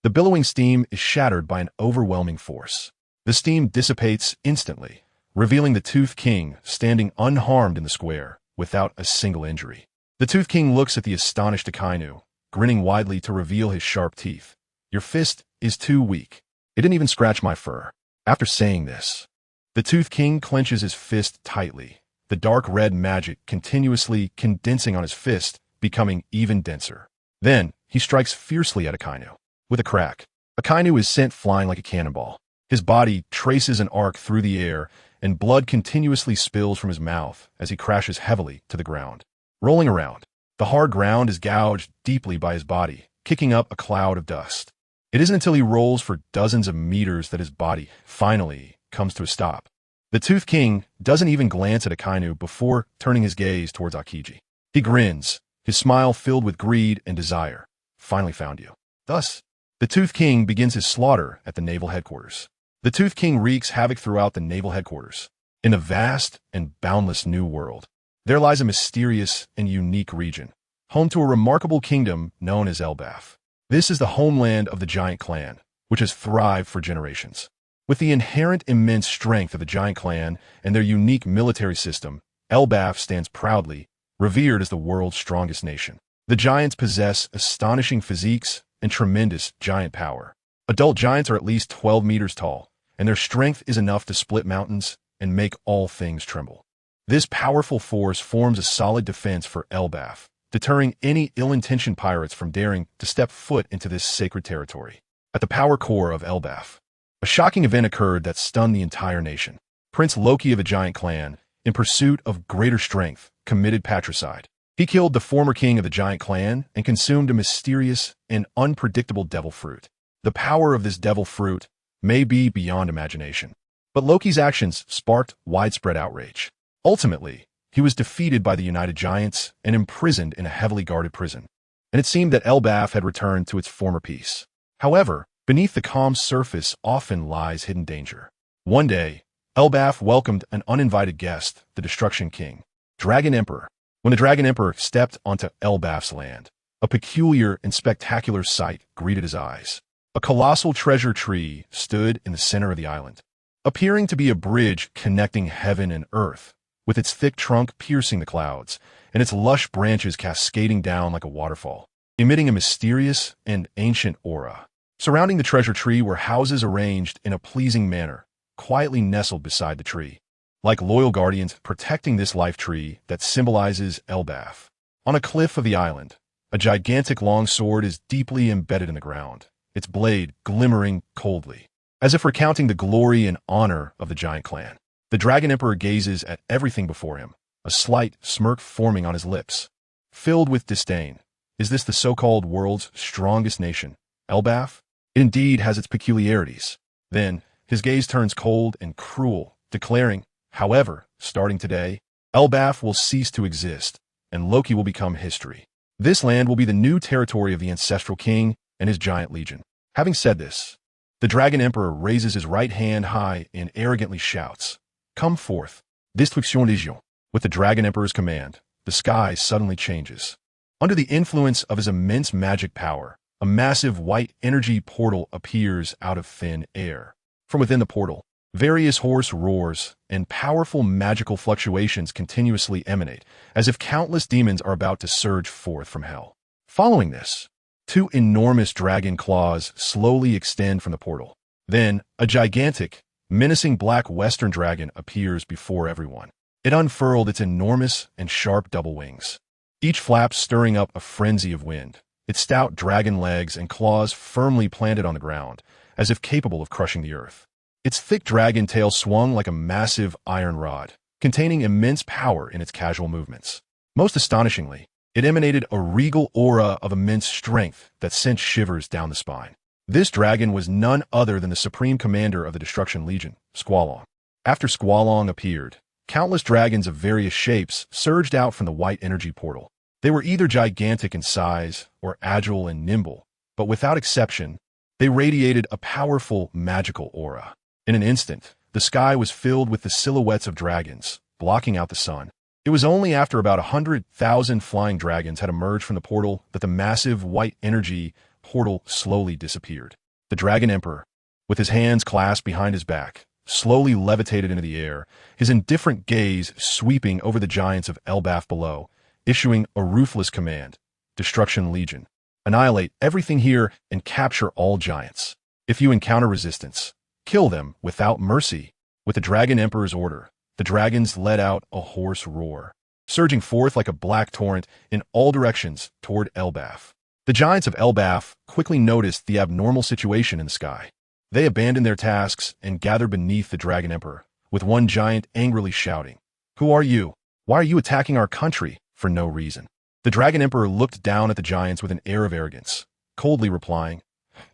the billowing steam is shattered by an overwhelming force. The steam dissipates instantly, revealing the Tooth King standing unharmed in the square, without a single injury. The Tooth King looks at the astonished Akainu, grinning widely to reveal his sharp teeth. "Your fist is too weak. It didn't even scratch my fur." After saying this, the Tooth King clenches his fist tightly, the dark red magic continuously condensing on his fist, becoming even denser. Then, he strikes fiercely at Akainu. With a crack, Akainu is sent flying like a cannonball. His body traces an arc through the air, and blood continuously spills from his mouth as he crashes heavily to the ground. Rolling around, the hard ground is gouged deeply by his body, kicking up a cloud of dust. It isn't until he rolls for dozens of meters that his body finally comes to a stop. The Tooth King doesn't even glance at Akainu before turning his gaze towards Akiji. He grins, his smile filled with greed and desire. "Finally found you." Thus, the Tooth King begins his slaughter at the Naval Headquarters. The Tooth King wreaks havoc throughout the Naval Headquarters. In the vast and boundless New World, there lies a mysterious and unique region, home to a remarkable kingdom known as Elbaf. This is the homeland of the Giant Clan, which has thrived for generations. With the inherent immense strength of the Giant Clan and their unique military system, Elbaf stands proudly, revered as the world's strongest nation. The Giants possess astonishing physiques and tremendous giant power. Adult giants are at least 12 meters tall, and their strength is enough to split mountains and make all things tremble. This powerful force forms a solid defense for Elbaf, deterring any ill-intentioned pirates from daring to step foot into this sacred territory. At the power core of Elbaf, a shocking event occurred that stunned the entire nation. Prince Loki of the Giant Clan, in pursuit of greater strength, committed patricide. He killed the former king of the giant clan and consumed a mysterious and unpredictable devil fruit. The power of this devil fruit may be beyond imagination. But Loki's actions sparked widespread outrage. Ultimately, he was defeated by the United Giants and imprisoned in a heavily guarded prison. And it seemed that Elbaf had returned to its former peace. However, beneath the calm surface often lies hidden danger. One day, Elbaf welcomed an uninvited guest, the Destruction King, Dragon Emperor. When the Dragon Emperor stepped onto Elbaf's land, a peculiar and spectacular sight greeted his eyes. A colossal treasure tree stood in the center of the island, appearing to be a bridge connecting heaven and earth, with its thick trunk piercing the clouds and its lush branches cascading down like a waterfall, emitting a mysterious and ancient aura. Surrounding the treasure tree were houses arranged in a pleasing manner, quietly nestled beside the tree, like loyal guardians protecting this life tree that symbolizes Elbaf. On a cliff of the island, a gigantic long sword is deeply embedded in the ground, its blade glimmering coldly, as if recounting the glory and honor of the giant clan. The Dragon Emperor gazes at everything before him, a slight smirk forming on his lips. Filled with disdain, is this the so-called world's strongest nation, Elbaf? It indeed has its peculiarities. Then, his gaze turns cold and cruel, declaring, however, starting today, Elbaf will cease to exist, and Loki will become history. This land will be the new territory of the ancestral king and his giant legion. Having said this, the Dragon Emperor raises his right hand high and arrogantly shouts, "Come forth, Destruction Legion." With the Dragon Emperor's command, the sky suddenly changes. Under the influence of his immense magic power, a massive white energy portal appears out of thin air. From within the portal, various hoarse roars and powerful magical fluctuations continuously emanate, as if countless demons are about to surge forth from hell. Following this, two enormous dragon claws slowly extend from the portal. Then, a gigantic, menacing black western dragon appears before everyone. It unfurled its enormous and sharp double wings, each flap stirring up a frenzy of wind, its stout dragon legs and claws firmly planted on the ground, as if capable of crushing the earth. Its thick dragon tail swung like a massive iron rod, containing immense power in its casual movements. Most astonishingly, it emanated a regal aura of immense strength that sent shivers down the spine. This dragon was none other than the supreme commander of the Destruction Legion, Squalong. After Squalong appeared, countless dragons of various shapes surged out from the white energy portal. They were either gigantic in size or agile and nimble, but without exception, they radiated a powerful magical aura. In an instant, the sky was filled with the silhouettes of dragons, blocking out the sun. It was only after about 100,000 flying dragons had emerged from the portal that the massive white energy portal slowly disappeared. The Dragon Emperor, with his hands clasped behind his back, slowly levitated into the air, his indifferent gaze sweeping over the giants of Elbaf below, issuing a ruthless command, Destruction Legion. Annihilate everything here and capture all giants. If you encounter resistance, kill them without mercy. With the Dragon Emperor's order, the dragons let out a hoarse roar, surging forth like a black torrent in all directions toward Elbaf. The giants of Elbaf quickly noticed the abnormal situation in the sky. They abandoned their tasks and gathered beneath the Dragon Emperor, with one giant angrily shouting, "Who are you? Why are you attacking our country for no reason?" The Dragon Emperor looked down at the giants with an air of arrogance, coldly replying,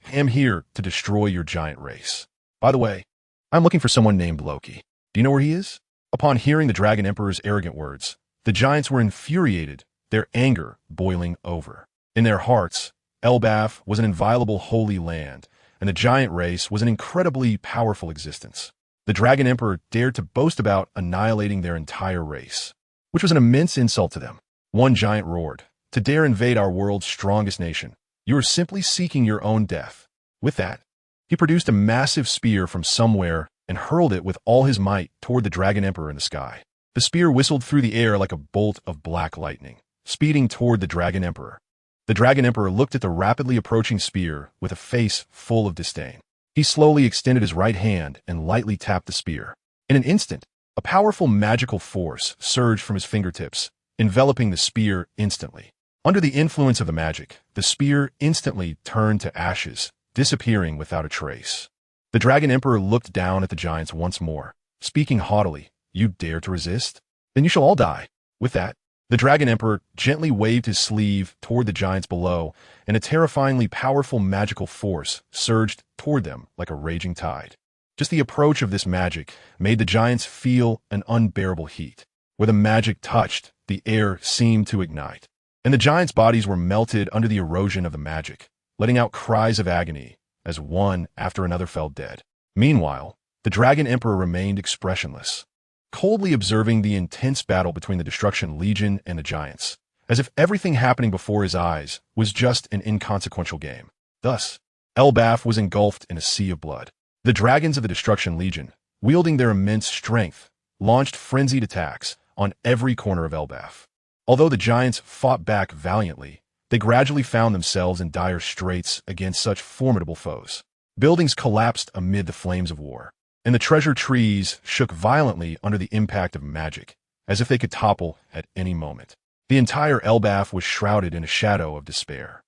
"I am here to destroy your giant race. By the way, I'm looking for someone named Loki. Do you know where he is?" Upon hearing the Dragon Emperor's arrogant words, the giants were infuriated, their anger boiling over. In their hearts, Elbaf was an inviolable holy land, and the giant race was an incredibly powerful existence. The Dragon Emperor dared to boast about annihilating their entire race, which was an immense insult to them. One giant roared, "To dare invade our world's strongest nation, you are simply seeking your own death." With that, he produced a massive spear from somewhere and hurled it with all his might toward the Dragon Emperor in the sky. The spear whistled through the air like a bolt of black lightning, speeding toward the Dragon Emperor. The Dragon Emperor looked at the rapidly approaching spear with a face full of disdain. He slowly extended his right hand and lightly tapped the spear. In an instant, a powerful magical force surged from his fingertips, enveloping the spear instantly. Under the influence of the magic, the spear instantly turned to ashes, disappearing without a trace. The Dragon Emperor looked down at the giants once more, speaking haughtily, "You dare to resist? Then you shall all die." With that, The Dragon Emperor gently waved his sleeve toward the giants below, and a terrifyingly powerful magical force surged toward them like a raging tide. Just the approach of this magic made the giants feel an unbearable heat. Where the magic touched, the air seemed to ignite, and the giants' bodies were melted under the erosion of the magic, letting out cries of agony as one after another fell dead. Meanwhile, the Dragon Emperor remained expressionless, coldly observing the intense battle between the Destruction Legion and the giants, as if everything happening before his eyes was just an inconsequential game. Thus, Elbaf was engulfed in a sea of blood. The dragons of the Destruction Legion, wielding their immense strength, launched frenzied attacks on every corner of Elbaf. Although the giants fought back valiantly, they gradually found themselves in dire straits against such formidable foes. Buildings collapsed amid the flames of war, and the treasure trees shook violently under the impact of magic, as if they could topple at any moment. The entire Elbaf was shrouded in a shadow of despair.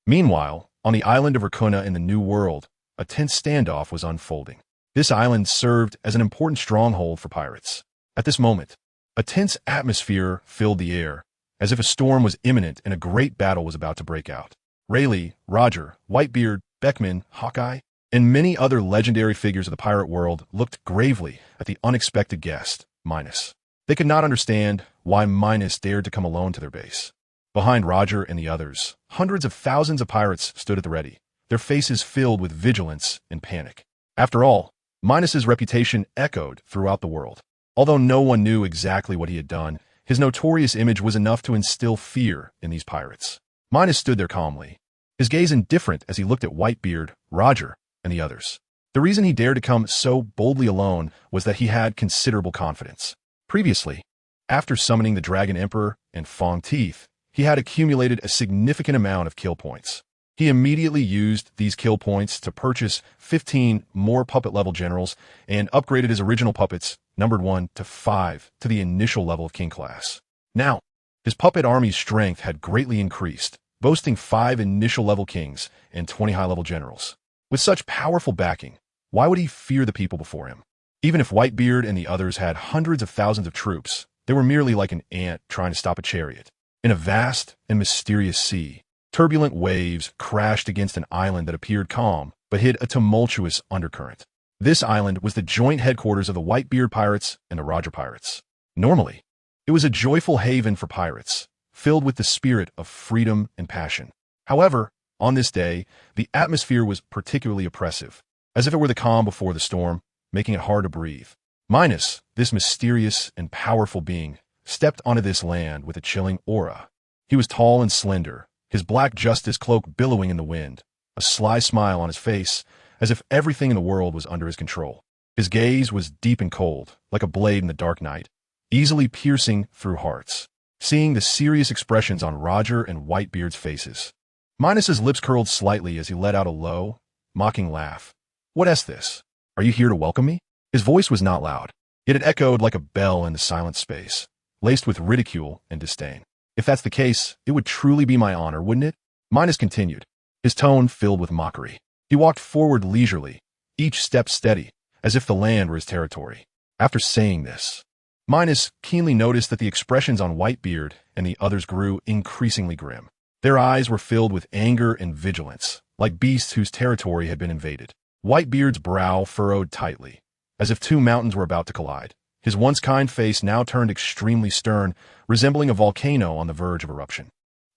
Meanwhile, on the island of Racuna in the New World, a tense standoff was unfolding. This island served as an important stronghold for pirates. At this moment, a tense atmosphere filled the air, as if a storm was imminent and a great battle was about to break out. Rayleigh, Roger, Whitebeard, Beckman, Hawkeye, and many other legendary figures of the pirate world looked gravely at the unexpected guest, Minos. They could not understand why Minos dared to come alone to their base. Behind Roger and the others, hundreds of thousands of pirates stood at the ready, their faces filled with vigilance and panic. After all, Minos's reputation echoed throughout the world. Although no one knew exactly what he had done, his notorious image was enough to instill fear in these pirates. Minos stood there calmly, his gaze indifferent as he looked at Whitebeard, Roger, and the others. The reason he dared to come so boldly alone was that he had considerable confidence. Previously, after summoning the Dragon Emperor and Fong Teeth, he had accumulated a significant amount of kill points. He immediately used these kill points to purchase 15 more puppet-level generals and upgraded his original puppets, numbered 1 to 5, to the initial level of King class. Now, his puppet army's strength had greatly increased, boasting 5 initial-level kings and 20 high-level generals. With such powerful backing, why would he fear the people before him? Even if Whitebeard and the others had hundreds of thousands of troops, they were merely like an ant trying to stop a chariot. In a vast and mysterious sea, turbulent waves crashed against an island that appeared calm, but hid a tumultuous undercurrent. This island was the joint headquarters of the Whitebeard pirates and the Roger pirates. Normally, it was a joyful haven for pirates, filled with the spirit of freedom and passion. However, on this day, the atmosphere was particularly oppressive, as if it were the calm before the storm, making it hard to breathe. Minos, this mysterious and powerful being, stepped onto this land with a chilling aura. He was tall and slender, his black justice cloak billowing in the wind, a sly smile on his face, as if everything in the world was under his control. His gaze was deep and cold, like a blade in the dark night, easily piercing through hearts. Seeing the serious expressions on Roger and Whitebeard's faces, Minos's lips curled slightly as he let out a low, mocking laugh. "What is this? Are you here to welcome me?" His voice was not loud, yet it echoed like a bell in the silent space, laced with ridicule and disdain. "If that's the case, it would truly be my honor, wouldn't it?" Minos continued, his tone filled with mockery. He walked forward leisurely, each step steady, as if the land were his territory. After saying this, Minos keenly noticed that the expressions on Whitebeard and the others grew increasingly grim. Their eyes were filled with anger and vigilance, like beasts whose territory had been invaded. Whitebeard's brow furrowed tightly, as if two mountains were about to collide. His once kind face now turned extremely stern, resembling a volcano on the verge of eruption.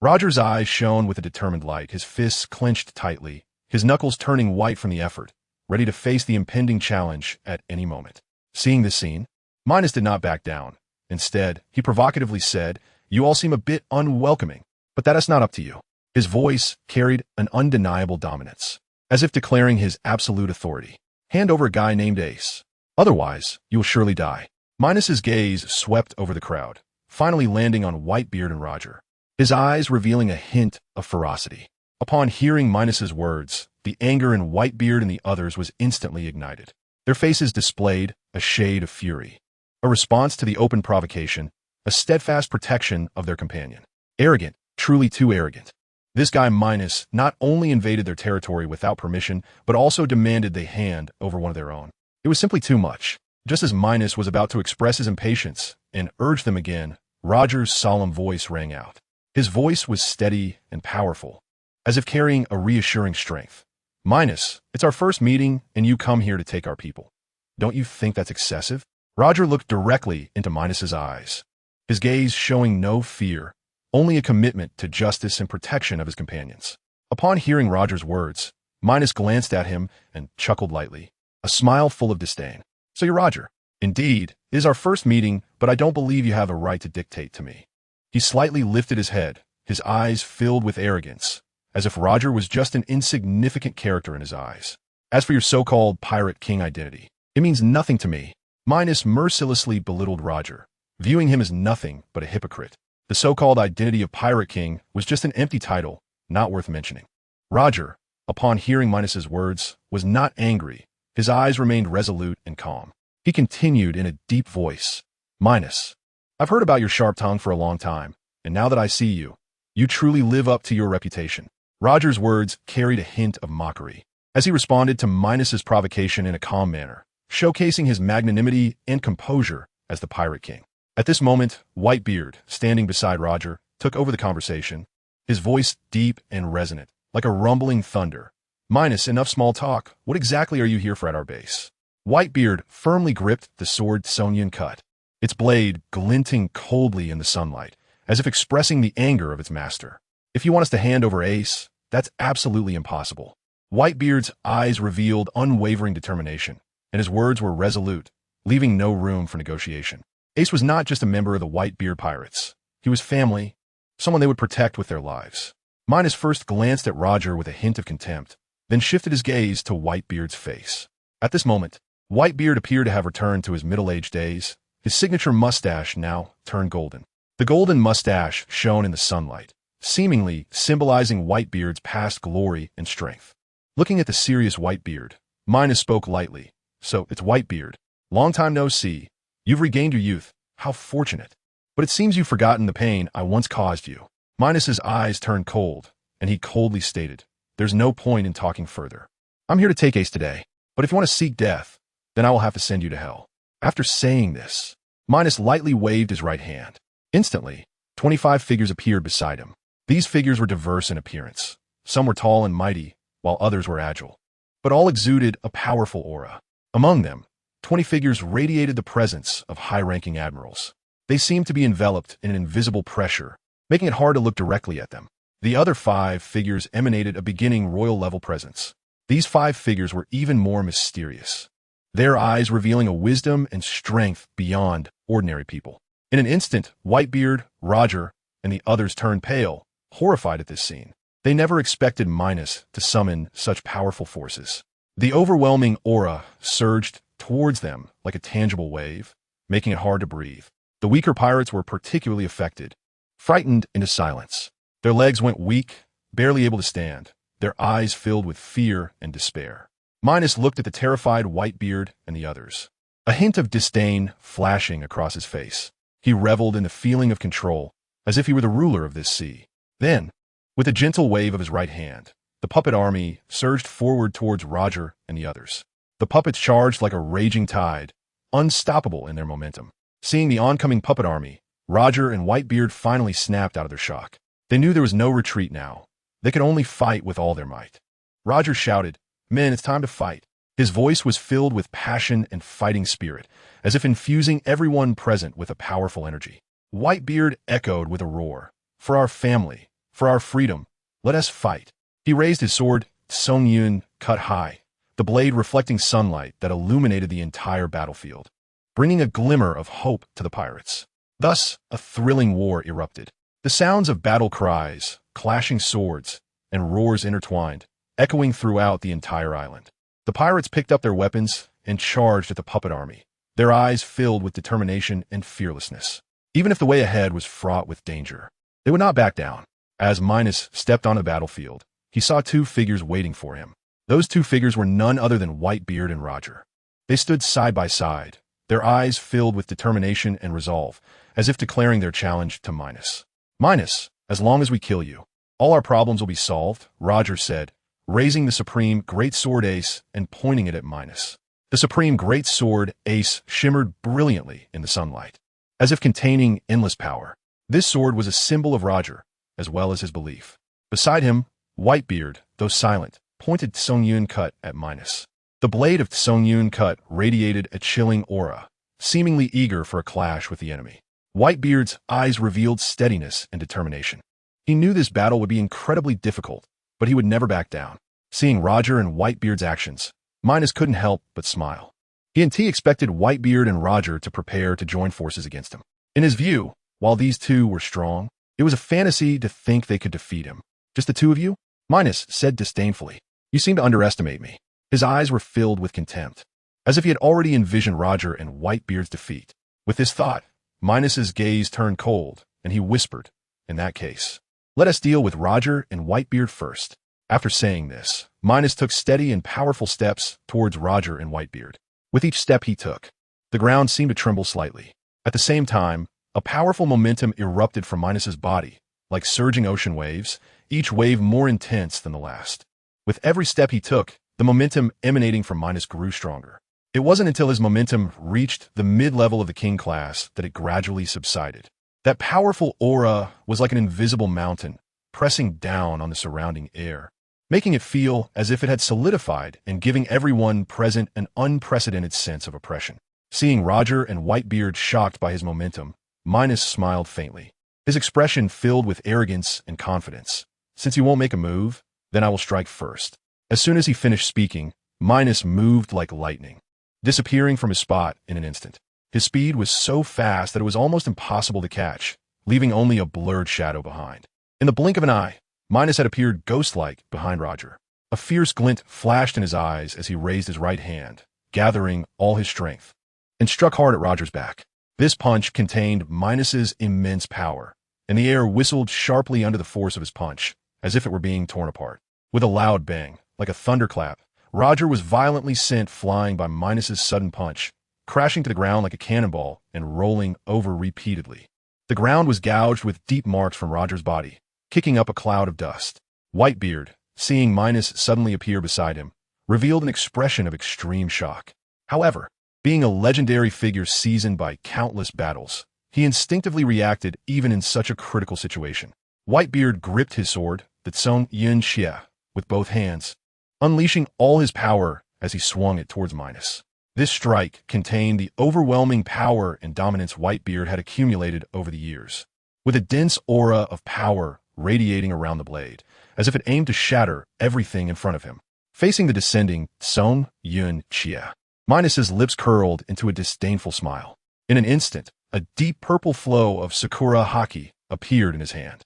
Roger's eyes shone with a determined light, his fists clenched tightly, his knuckles turning white from the effort, ready to face the impending challenge at any moment. Seeing this scene, Minos did not back down. Instead, he provocatively said, "You all seem a bit unwelcoming, but that is not up to you." His voice carried an undeniable dominance, as if declaring his absolute authority. "Hand over a guy named Ace. Otherwise, you will surely die." Minos's gaze swept over the crowd, finally landing on Whitebeard and Roger, his eyes revealing a hint of ferocity. Upon hearing Minos's words, the anger in Whitebeard and the others was instantly ignited. Their faces displayed a shade of fury, a response to the open provocation, a steadfast protection of their companion. Arrogant, truly too arrogant. This guy Minos not only invaded their territory without permission, but also demanded they hand over one of their own. It was simply too much. Just as Minos was about to express his impatience and urge them again, Roger's solemn voice rang out. His voice was steady and powerful, as if carrying a reassuring strength. Minos, it's our first meeting, and you come here to take our people. Don't you think that's excessive? Roger looked directly into Minos's eyes, his gaze showing no fear, only a commitment to justice and protection of his companions. Upon hearing Roger's words, Minos glanced at him and chuckled lightly, a smile full of disdain. So you're Roger. Indeed, it is our first meeting, but I don't believe you have a right to dictate to me. He slightly lifted his head, his eyes filled with arrogance, as if Roger was just an insignificant character in his eyes. As for your so-called pirate king identity, it means nothing to me. Minos mercilessly belittled Roger, viewing him as nothing but a hypocrite. The so-called identity of pirate king was just an empty title, not worth mentioning. Roger, upon hearing Minos's words, was not angry. His eyes remained resolute and calm. He continued in a deep voice, Minos, I've heard about your sharp tongue for a long time, and now that I see you, you truly live up to your reputation. Roger's words carried a hint of mockery, as he responded to Minos's provocation in a calm manner, showcasing his magnanimity and composure as the Pirate King. At this moment, Whitebeard, standing beside Roger, took over the conversation, his voice deep and resonant, like a rumbling thunder. Minos, enough small talk. What exactly are you here for at our base? Whitebeard firmly gripped the sword Sonyan cut, its blade glinting coldly in the sunlight, as if expressing the anger of its master. If you want us to hand over Ace, that's absolutely impossible. Whitebeard's eyes revealed unwavering determination, and his words were resolute, leaving no room for negotiation. Ace was not just a member of the Whitebeard pirates. He was family, someone they would protect with their lives. Minos first glanced at Roger with a hint of contempt, then shifted his gaze to Whitebeard's face. At this moment, Whitebeard appeared to have returned to his middle-aged days, his signature mustache now turned golden. The golden mustache shone in the sunlight, seemingly symbolizing Whitebeard's past glory and strength. Looking at the serious Whitebeard, Minos spoke lightly. So, it's Whitebeard. Long time no see. You've regained your youth. How fortunate. But it seems you've forgotten the pain I once caused you. Minos's eyes turned cold, and he coldly stated, There's no point in talking further. I'm here to take Ace today, but if you want to seek death, then I will have to send you to hell. After saying this, Minos lightly waved his right hand. Instantly, 25 figures appeared beside him. These figures were diverse in appearance. Some were tall and mighty, while others were agile. But all exuded a powerful aura. Among them, 20 figures radiated the presence of high-ranking admirals. They seemed to be enveloped in an invisible pressure, making it hard to look directly at them. The other 5 figures emanated a beginning royal-level presence. These 5 figures were even more mysterious, their eyes revealing a wisdom and strength beyond ordinary people. In an instant, Whitebeard, Roger, and the others turned pale, horrified at this scene. They never expected Minos to summon such powerful forces. The overwhelming aura surged towards them like a tangible wave, making it hard to breathe. The weaker pirates were particularly affected, frightened into silence. Their legs went weak, barely able to stand, their eyes filled with fear and despair. Minos looked at the terrified Whitebeard and the others, a hint of disdain flashing across his face. He reveled in the feeling of control, as if he were the ruler of this sea. Then, with a gentle wave of his right hand, the puppet army surged forward towards Roger and the others. The puppets charged like a raging tide, unstoppable in their momentum. Seeing the oncoming puppet army, Roger and Whitebeard finally snapped out of their shock. They knew there was no retreat now. They could only fight with all their might. Roger shouted, Men, it's time to fight. His voice was filled with passion and fighting spirit, as if infusing everyone present with a powerful energy. Whitebeard echoed with a roar, For our family, for our freedom, let us fight. He raised his sword, Sonyan cut high, the blade reflecting sunlight that illuminated the entire battlefield, bringing a glimmer of hope to the pirates. Thus, a thrilling war erupted. The sounds of battle cries, clashing swords, and roars intertwined, echoing throughout the entire island. The pirates picked up their weapons and charged at the puppet army, their eyes filled with determination and fearlessness. Even if the way ahead was fraught with danger, they would not back down. As Minos stepped on the battlefield, he saw 2 figures waiting for him. Those 2 figures were none other than Whitebeard and Roger. They stood side by side, their eyes filled with determination and resolve, as if declaring their challenge to Minos. Minos, as long as we kill you, all our problems will be solved, Roger said, raising the supreme great sword Ace and pointing it at Minos. The supreme great sword Ace shimmered brilliantly in the sunlight, as if containing endless power. This sword was a symbol of Roger, as well as his belief. Beside him, Whitebeard, though silent, pointed Song Yun Cut at Minos. The blade of Song Yun Cut radiated a chilling aura, seemingly eager for a clash with the enemy. Whitebeard's eyes revealed steadiness and determination. He knew this battle would be incredibly difficult, but he would never back down. Seeing Roger and Whitebeard's actions, Minos couldn't help but smile. He expected Whitebeard and Roger to prepare to join forces against him. In his view, while these two were strong, it was a fantasy to think they could defeat him. Just the two of you? Minos said disdainfully. You seem to underestimate me. His eyes were filled with contempt, as if he had already envisioned Roger and Whitebeard's defeat. With this thought, Minos's gaze turned cold, and he whispered, in that case, let us deal with Roger and Whitebeard first. After saying this, Minos took steady and powerful steps towards Roger and Whitebeard. With each step he took, the ground seemed to tremble slightly. At the same time, a powerful momentum erupted from Minos's body, like surging ocean waves, each wave more intense than the last. With every step he took, the momentum emanating from Minos grew stronger. It wasn't until his momentum reached the mid-level of the king class that it gradually subsided. That powerful aura was like an invisible mountain, pressing down on the surrounding air, making it feel as if it had solidified and giving everyone present an unprecedented sense of oppression. Seeing Roger and Whitebeard shocked by his momentum, Minos smiled faintly, his expression filled with arrogance and confidence. Since you won't make a move, then I will strike first. As soon as he finished speaking, Minos moved like lightning, disappearing from his spot in an instant. His speed was so fast that it was almost impossible to catch, leaving only a blurred shadow behind. In the blink of an eye, Minos had appeared ghost-like behind Roger. A fierce glint flashed in his eyes as he raised his right hand, gathering all his strength, and struck hard at Roger's back. This punch contained Minos's immense power, and the air whistled sharply under the force of his punch, as if it were being torn apart. With a loud bang, like a thunderclap, Roger was violently sent flying by Minos's sudden punch, crashing to the ground like a cannonball and rolling over repeatedly. The ground was gouged with deep marks from Roger's body, kicking up a cloud of dust. Whitebeard, seeing Minos suddenly appear beside him, revealed an expression of extreme shock. However, being a legendary figure seasoned by countless battles, he instinctively reacted even in such a critical situation. Whitebeard gripped his sword, the Song Yun Xia, with both hands, unleashing all his power as he swung it towards Minos. This strike contained the overwhelming power and dominance Whitebeard had accumulated over the years, with a dense aura of power radiating around the blade, as if it aimed to shatter everything in front of him. Facing the descending Song Yun Xia, Minos's lips curled into a disdainful smile. In an instant, a deep purple flow of Sakura Haki appeared in his hand.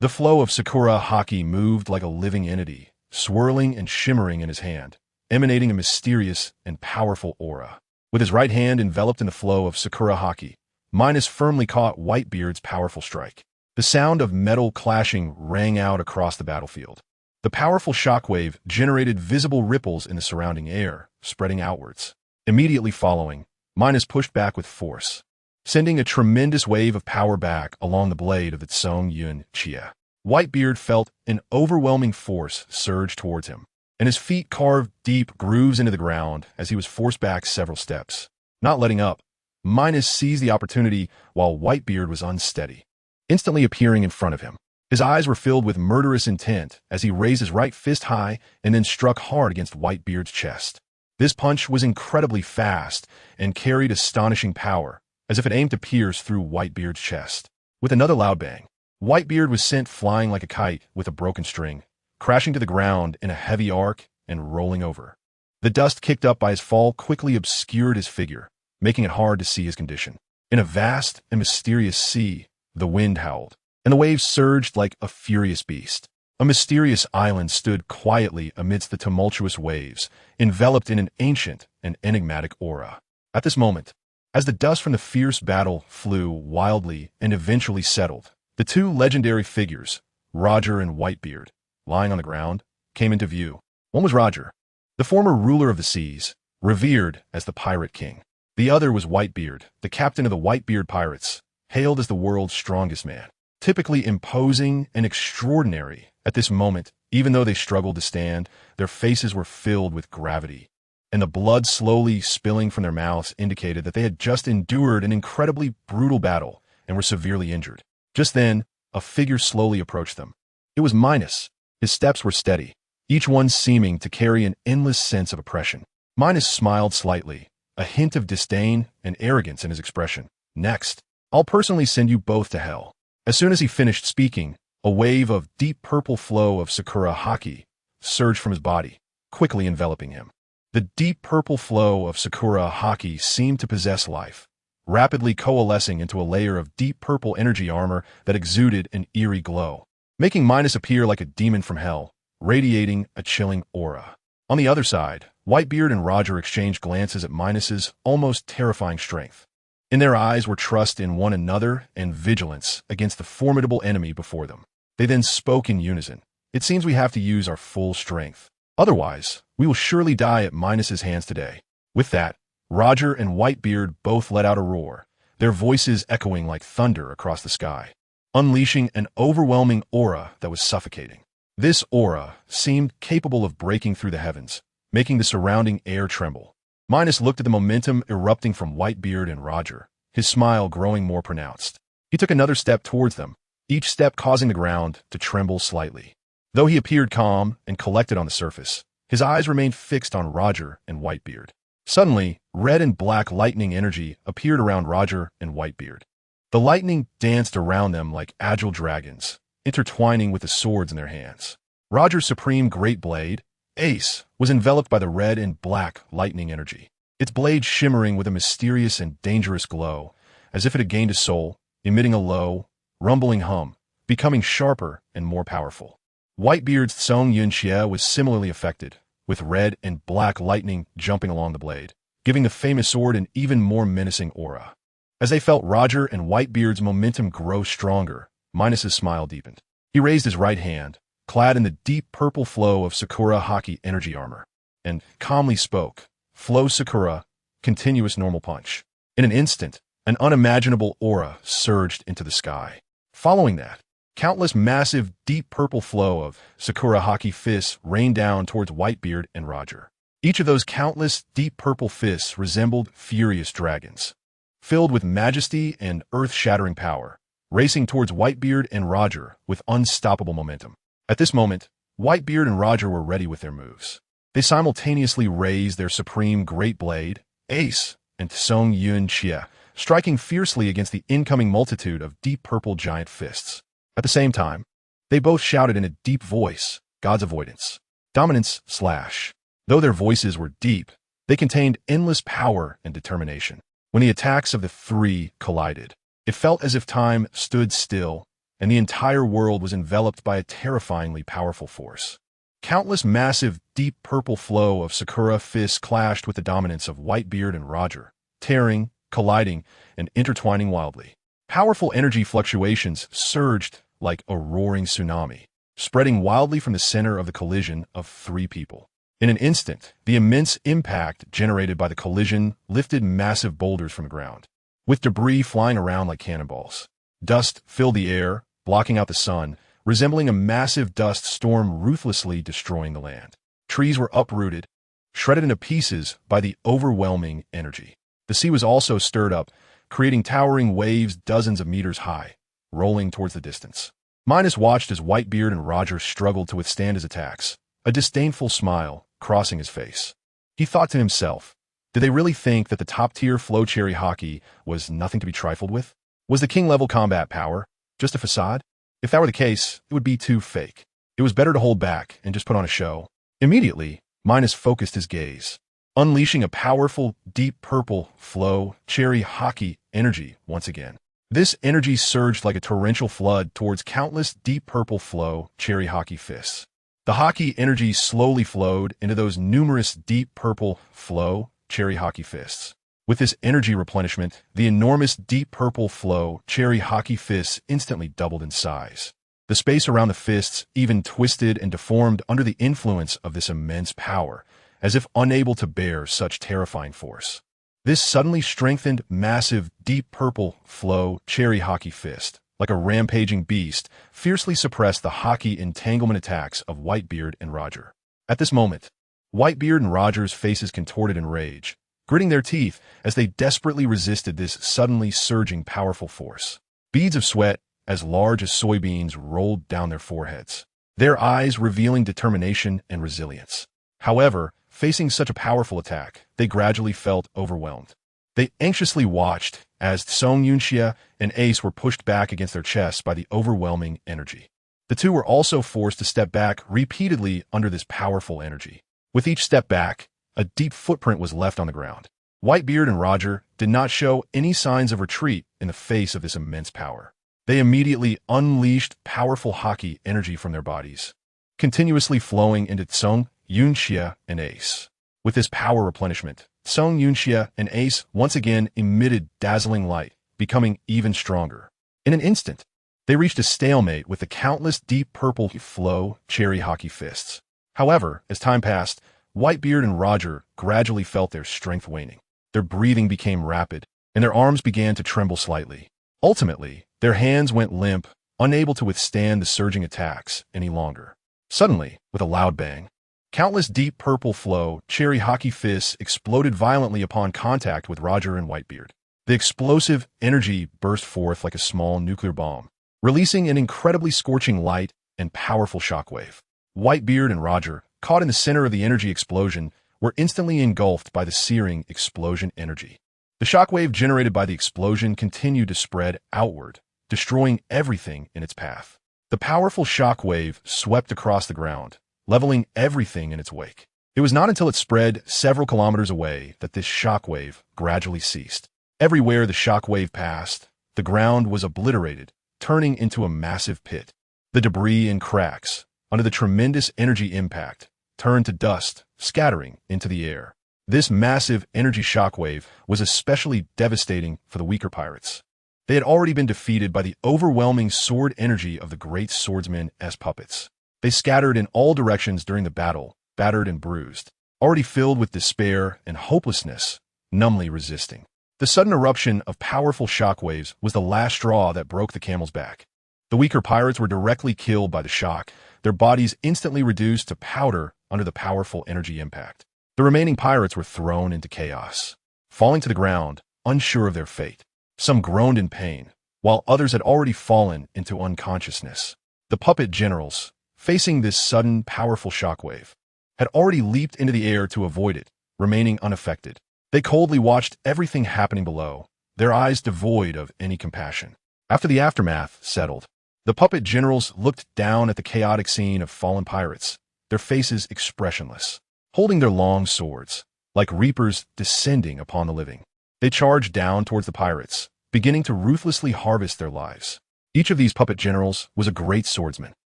The flow of Sakura Haki moved like a living entity, swirling and shimmering in his hand, emanating a mysterious and powerful aura. With his right hand enveloped in the flow of Sakura Haki, Minos firmly caught Whitebeard's powerful strike. The sound of metal clashing rang out across the battlefield. The powerful shockwave generated visible ripples in the surrounding air, spreading outwards. Immediately following, Minos pushed back with force, sending a tremendous wave of power back along the blade of the Song Yun Xia. Whitebeard felt an overwhelming force surge towards him, and his feet carved deep grooves into the ground as he was forced back several steps. Not letting up, Minos seized the opportunity while Whitebeard was unsteady, instantly appearing in front of him. His eyes were filled with murderous intent as he raised his right fist high and then struck hard against Whitebeard's chest. This punch was incredibly fast and carried astonishing power, as if it aimed to pierce through Whitebeard's chest. With another loud bang, Whitebeard was sent flying like a kite with a broken string, crashing to the ground in a heavy arc and rolling over. The dust kicked up by his fall quickly obscured his figure, making it hard to see his condition. In a vast and mysterious sea, the wind howled, and the waves surged like a furious beast. A mysterious island stood quietly amidst the tumultuous waves, enveloped in an ancient and enigmatic aura. At this moment, as the dust from the fierce battle flew wildly and eventually settled, the two legendary figures, Roger and Whitebeard, lying on the ground, came into view. One was Roger, the former ruler of the seas, revered as the Pirate King. The other was Whitebeard, the captain of the Whitebeard Pirates, hailed as the world's strongest man. Typically imposing and extraordinary, at this moment, even though they struggled to stand, their faces were filled with gravity, and the blood slowly spilling from their mouths indicated that they had just endured an incredibly brutal battle and were severely injured. Just then, a figure slowly approached them. It was Minos. His steps were steady, each one seeming to carry an endless sense of oppression. Minos smiled slightly, a hint of disdain and arrogance in his expression. Next, I'll personally send you both to hell. As soon as he finished speaking, a wave of deep purple flow of Sakura haki surged from his body, quickly enveloping him. The deep purple flow of Sakura haki seemed to possess life, rapidly coalescing into a layer of deep purple energy armor that exuded an eerie glow, making Minos appear like a demon from hell, radiating a chilling aura. On the other side, Whitebeard and Roger exchanged glances at Minos's almost terrifying strength. In their eyes were trust in one another and vigilance against the formidable enemy before them. They then spoke in unison. It seems we have to use our full strength. Otherwise, we will surely die at Minos's hands today. With that, Roger and Whitebeard both let out a roar, their voices echoing like thunder across the sky, unleashing an overwhelming aura that was suffocating. This aura seemed capable of breaking through the heavens, making the surrounding air tremble. Minos looked at the momentum erupting from Whitebeard and Roger, his smile growing more pronounced. He took another step towards them, each step causing the ground to tremble slightly. Though he appeared calm and collected on the surface, his eyes remained fixed on Roger and Whitebeard. Suddenly, red and black lightning energy appeared around Roger and Whitebeard. The lightning danced around them like agile dragons, intertwining with the swords in their hands. Roger's supreme great blade, Ace, was enveloped by the red and black lightning energy, its blade shimmering with a mysterious and dangerous glow, as if it had gained a soul, emitting a low, rumbling hum, becoming sharper and more powerful. Whitebeard's Tsung Yunxie was similarly affected, with red and black lightning jumping along the blade, giving the famous sword an even more menacing aura. As they felt Roger and Whitebeard's momentum grow stronger, Minos's smile deepened. He raised his right hand, clad in the deep purple flow of Sakura haki energy armor, and calmly spoke, "Flow Sakura, continuous normal punch." In an instant, an unimaginable aura surged into the sky. Following that, countless massive deep purple flow of Sakura haki fists rained down towards Whitebeard and Roger. Each of those countless deep purple fists resembled furious dragons, filled with majesty and earth-shattering power, racing towards Whitebeard and Roger with unstoppable momentum. At this moment, Whitebeard and Roger were ready with their moves. They simultaneously raised their supreme great blade, Ace, and Tsung Yunxie, striking fiercely against the incoming multitude of deep purple giant fists. At the same time, they both shouted in a deep voice, "God's avoidance. Dominance /." Though their voices were deep, they contained endless power and determination. When the attacks of the three collided, it felt as if time stood still, and the entire world was enveloped by a terrifyingly powerful force. Countless massive, deep purple flow of Sakura fists clashed with the dominance of Whitebeard and Roger, tearing, colliding, and intertwining wildly. Powerful energy fluctuations surged like a roaring tsunami, spreading wildly from the center of the collision of three people. In an instant, the immense impact generated by the collision lifted massive boulders from the ground, with debris flying around like cannonballs. Dust filled the air, blocking out the sun, resembling a massive dust storm ruthlessly destroying the land. Trees were uprooted, shredded into pieces by the overwhelming energy. The sea was also stirred up, creating towering waves dozens of meters high, rolling towards the distance. Minos watched as Whitebeard and Roger struggled to withstand his attacks, a disdainful smile crossing his face. He thought to himself, did they really think that the top-tier flow cherry hockey was nothing to be trifled with? Was the king-level combat power just a facade? If that were the case, it would be too fake. It was better to hold back and just put on a show. Immediately, Minos focused his gaze, unleashing a powerful, deep purple flow cherry hockey energy once again. This energy surged like a torrential flood towards countless deep purple flow cherry hockey fists. The hockey energy slowly flowed into those numerous deep purple flow cherry hockey fists. With this energy replenishment, the enormous deep purple flow cherry hockey fists instantly doubled in size. The space around the fists even twisted and deformed under the influence of this immense power, as if unable to bear such terrifying force. This suddenly strengthened, massive, deep purple flow cherry hockey fist, like a rampaging beast, fiercely suppressed the hockey entanglement attacks of Whitebeard and Roger. At this moment, Whitebeard and Roger's faces contorted in rage, gritting their teeth as they desperately resisted this suddenly surging powerful force. Beads of sweat, as large as soybeans, rolled down their foreheads, their eyes revealing determination and resilience. However, facing such a powerful attack, they gradually felt overwhelmed. They anxiously watched as Song Yunxia and Ace were pushed back against their chests by the overwhelming energy. The two were also forced to step back repeatedly under this powerful energy. With each step back, a deep footprint was left on the ground. Whitebeard and Roger did not show any signs of retreat in the face of this immense power. They immediately unleashed powerful hockey energy from their bodies, continuously flowing into Song Yunxia and Ace. With this power replenishment, Song Yunxia and Ace once again emitted dazzling light, becoming even stronger. In an instant, they reached a stalemate with the countless deep purple flow cherry hockey fists. However, as time passed, Whitebeard and Roger gradually felt their strength waning. Their breathing became rapid, and their arms began to tremble slightly. Ultimately, their hands went limp, unable to withstand the surging attacks any longer. Suddenly, with a loud bang, countless deep purple flow cherry hockey fists exploded violently upon contact with Roger and Whitebeard. The explosive energy burst forth like a small nuclear bomb, releasing an incredibly scorching light and powerful shockwave. Whitebeard and Roger, caught in the center of the energy explosion, were instantly engulfed by the searing explosion energy. The shockwave generated by the explosion continued to spread outward, destroying everything in its path. The powerful shockwave swept across the ground, leveling everything in its wake. It was not until it spread several kilometers away that this shockwave gradually ceased. Everywhere the shockwave passed, the ground was obliterated, turning into a massive pit. The debris and cracks, under the tremendous energy impact, turned to dust, scattering into the air. This massive energy shockwave was especially devastating for the weaker pirates. They had already been defeated by the overwhelming sword energy of the great swordsmen as puppets. They scattered in all directions during the battle, battered and bruised, already filled with despair and hopelessness, numbly resisting. The sudden eruption of powerful shockwaves was the last straw that broke the camel's back. The weaker pirates were directly killed by the shock, their bodies instantly reduced to powder under the powerful energy impact. The remaining pirates were thrown into chaos, falling to the ground, unsure of their fate. Some groaned in pain, while others had already fallen into unconsciousness. The puppet generals, facing this sudden, powerful shockwave, had already leaped into the air to avoid it, remaining unaffected. They coldly watched everything happening below, their eyes devoid of any compassion. After the aftermath settled, the puppet generals looked down at the chaotic scene of fallen pirates, their faces expressionless, holding their long swords, like reapers descending upon the living. They charged down towards the pirates, beginning to ruthlessly harvest their lives. Each of these puppet generals was a great swordsman.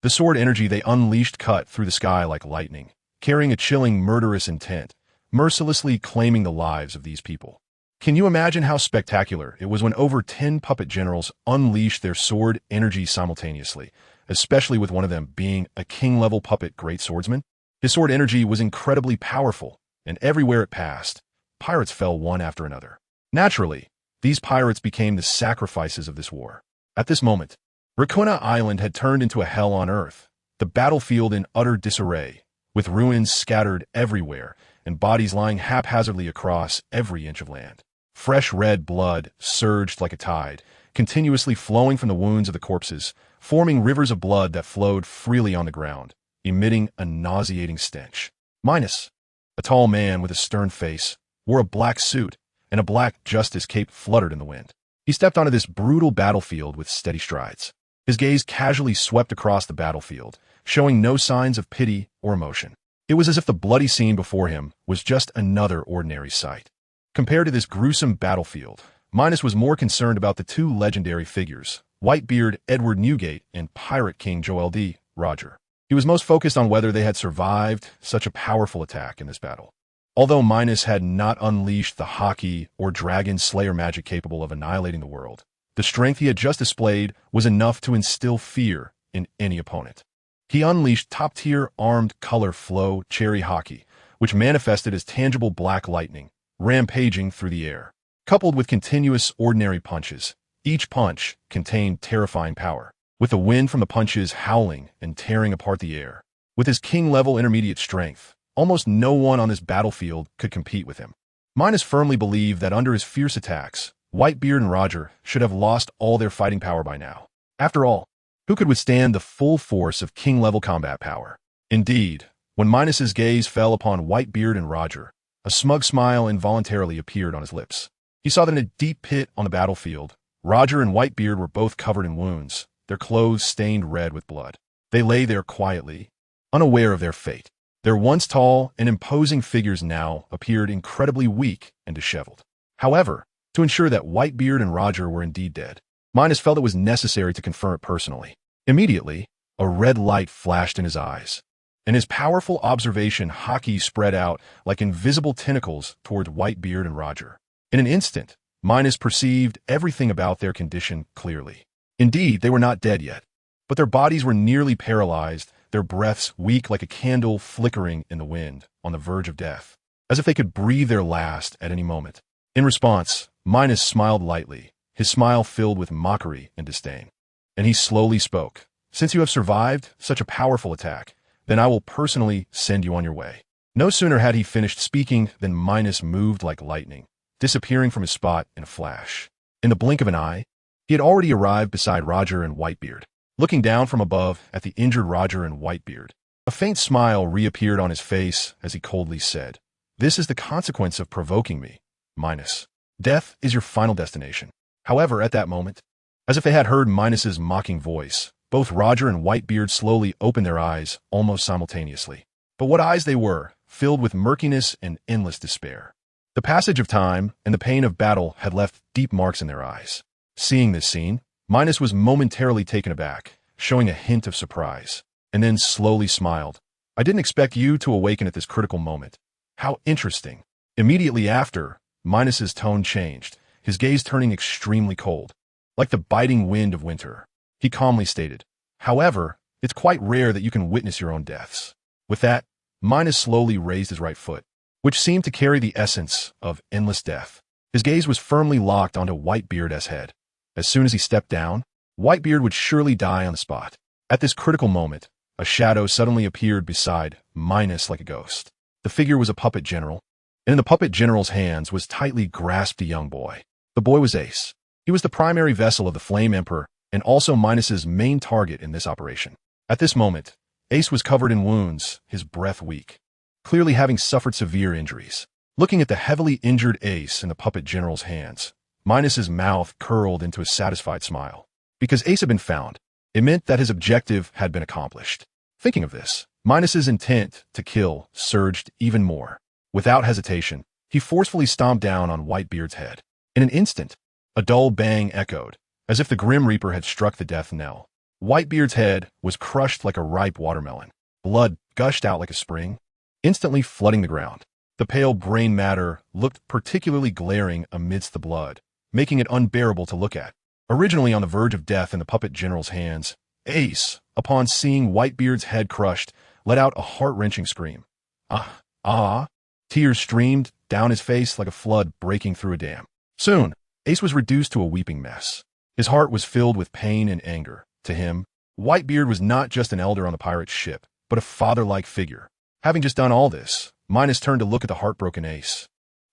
The sword energy they unleashed cut through the sky like lightning, carrying a chilling, murderous intent, mercilessly claiming the lives of these people. Can you imagine how spectacular it was when over 10 puppet generals unleashed their sword energy simultaneously, especially with one of them being a king-level puppet great swordsman? His sword energy was incredibly powerful, and everywhere it passed, pirates fell one after another. Naturally, these pirates became the sacrifices of this war. At this moment, Racuna Island had turned into a hell on earth, the battlefield in utter disarray, with ruins scattered everywhere and bodies lying haphazardly across every inch of land. Fresh red blood surged like a tide, continuously flowing from the wounds of the corpses, forming rivers of blood that flowed freely on the ground, emitting a nauseating stench. Minos, a tall man with a stern face, wore a black suit, and a black justice cape fluttered in the wind. He stepped onto this brutal battlefield with steady strides. His gaze casually swept across the battlefield, showing no signs of pity or emotion. It was as if the bloody scene before him was just another ordinary sight. Compared to this gruesome battlefield, Minos was more concerned about the two legendary figures, Whitebeard Edward Newgate and Pirate King Joel D. Roger. He was most focused on whether they had survived such a powerful attack in this battle. Although Minos had not unleashed the hockey or dragon slayer magic capable of annihilating the world, the strength he had just displayed was enough to instill fear in any opponent. He unleashed top-tier armed color flow cherry hockey, which manifested as tangible black lightning, rampaging through the air. Coupled with continuous ordinary punches, each punch contained terrifying power, with the wind from the punches howling and tearing apart the air. With his king-level intermediate strength, Almost no one on this battlefield could compete with him. Minos firmly believed that under his fierce attacks, Whitebeard and Roger should have lost all their fighting power by now. After all, who could withstand the full force of king-level combat power? Indeed, when Minos's gaze fell upon Whitebeard and Roger, a smug smile involuntarily appeared on his lips. He saw that in a deep pit on the battlefield, Roger and Whitebeard were both covered in wounds, their clothes stained red with blood. They lay there quietly, unaware of their fate. Their once tall and imposing figures now appeared incredibly weak and disheveled. However, to ensure that Whitebeard and Roger were indeed dead, Minos felt it was necessary to confirm it personally. Immediately, a red light flashed in his eyes, and his powerful observation hockey spread out like invisible tentacles towards Whitebeard and Roger. In an instant, Minos perceived everything about their condition clearly. Indeed, they were not dead yet, but their bodies were nearly paralyzed, their breaths weak like a candle flickering in the wind, on the verge of death, as if they could breathe their last at any moment. In response, Minos smiled lightly, his smile filled with mockery and disdain. And he slowly spoke. "Since you have survived such a powerful attack, then I will personally send you on your way." No sooner had he finished speaking than Minos moved like lightning, disappearing from his spot in a flash. In the blink of an eye, he had already arrived beside Roger and Whitebeard. Looking down from above at the injured Roger and Whitebeard, a faint smile reappeared on his face as he coldly said, "This is the consequence of provoking me, Minos. Death is your final destination." However, at that moment, as if they had heard Minos's mocking voice, both Roger and Whitebeard slowly opened their eyes almost simultaneously. But what eyes they were, filled with murkiness and endless despair. The passage of time and the pain of battle had left deep marks in their eyes. Seeing this scene, Minos was momentarily taken aback, showing a hint of surprise, and then slowly smiled. "I didn't expect you to awaken at this critical moment. How interesting." Immediately after, Minos's tone changed, his gaze turning extremely cold, like the biting wind of winter. He calmly stated, "However, it's quite rare that you can witness your own deaths." With that, Minos slowly raised his right foot, which seemed to carry the essence of endless death. His gaze was firmly locked onto Whitebeard's head. As soon as he stepped down, Whitebeard would surely die on the spot. At this critical moment, a shadow suddenly appeared beside Minos like a ghost. The figure was a puppet general, and in the puppet general's hands was tightly grasped a young boy. The boy was Ace. He was the primary vessel of the Flame Emperor and also Minos's main target in this operation. At this moment, Ace was covered in wounds, his breath weak, clearly having suffered severe injuries. Looking at the heavily injured Ace in the puppet general's hands, Minos's mouth curled into a satisfied smile. Because Ace had been found, it meant that his objective had been accomplished. Thinking of this, Minos's intent to kill surged even more. Without hesitation, he forcefully stomped down on Whitebeard's head. In an instant, a dull bang echoed, as if the Grim Reaper had struck the death knell. Whitebeard's head was crushed like a ripe watermelon. Blood gushed out like a spring, instantly flooding the ground. The pale brain matter looked particularly glaring amidst the blood, making it unbearable to look at. Originally on the verge of death in the puppet general's hands, Ace, upon seeing Whitebeard's head crushed, let out a heart-wrenching scream. Ah! Tears streamed down his face like a flood breaking through a dam. Soon, Ace was reduced to a weeping mess. His heart was filled with pain and anger. To him, Whitebeard was not just an elder on the pirate's ship, but a father-like figure. Having just done all this, Minos turned to look at the heartbroken Ace,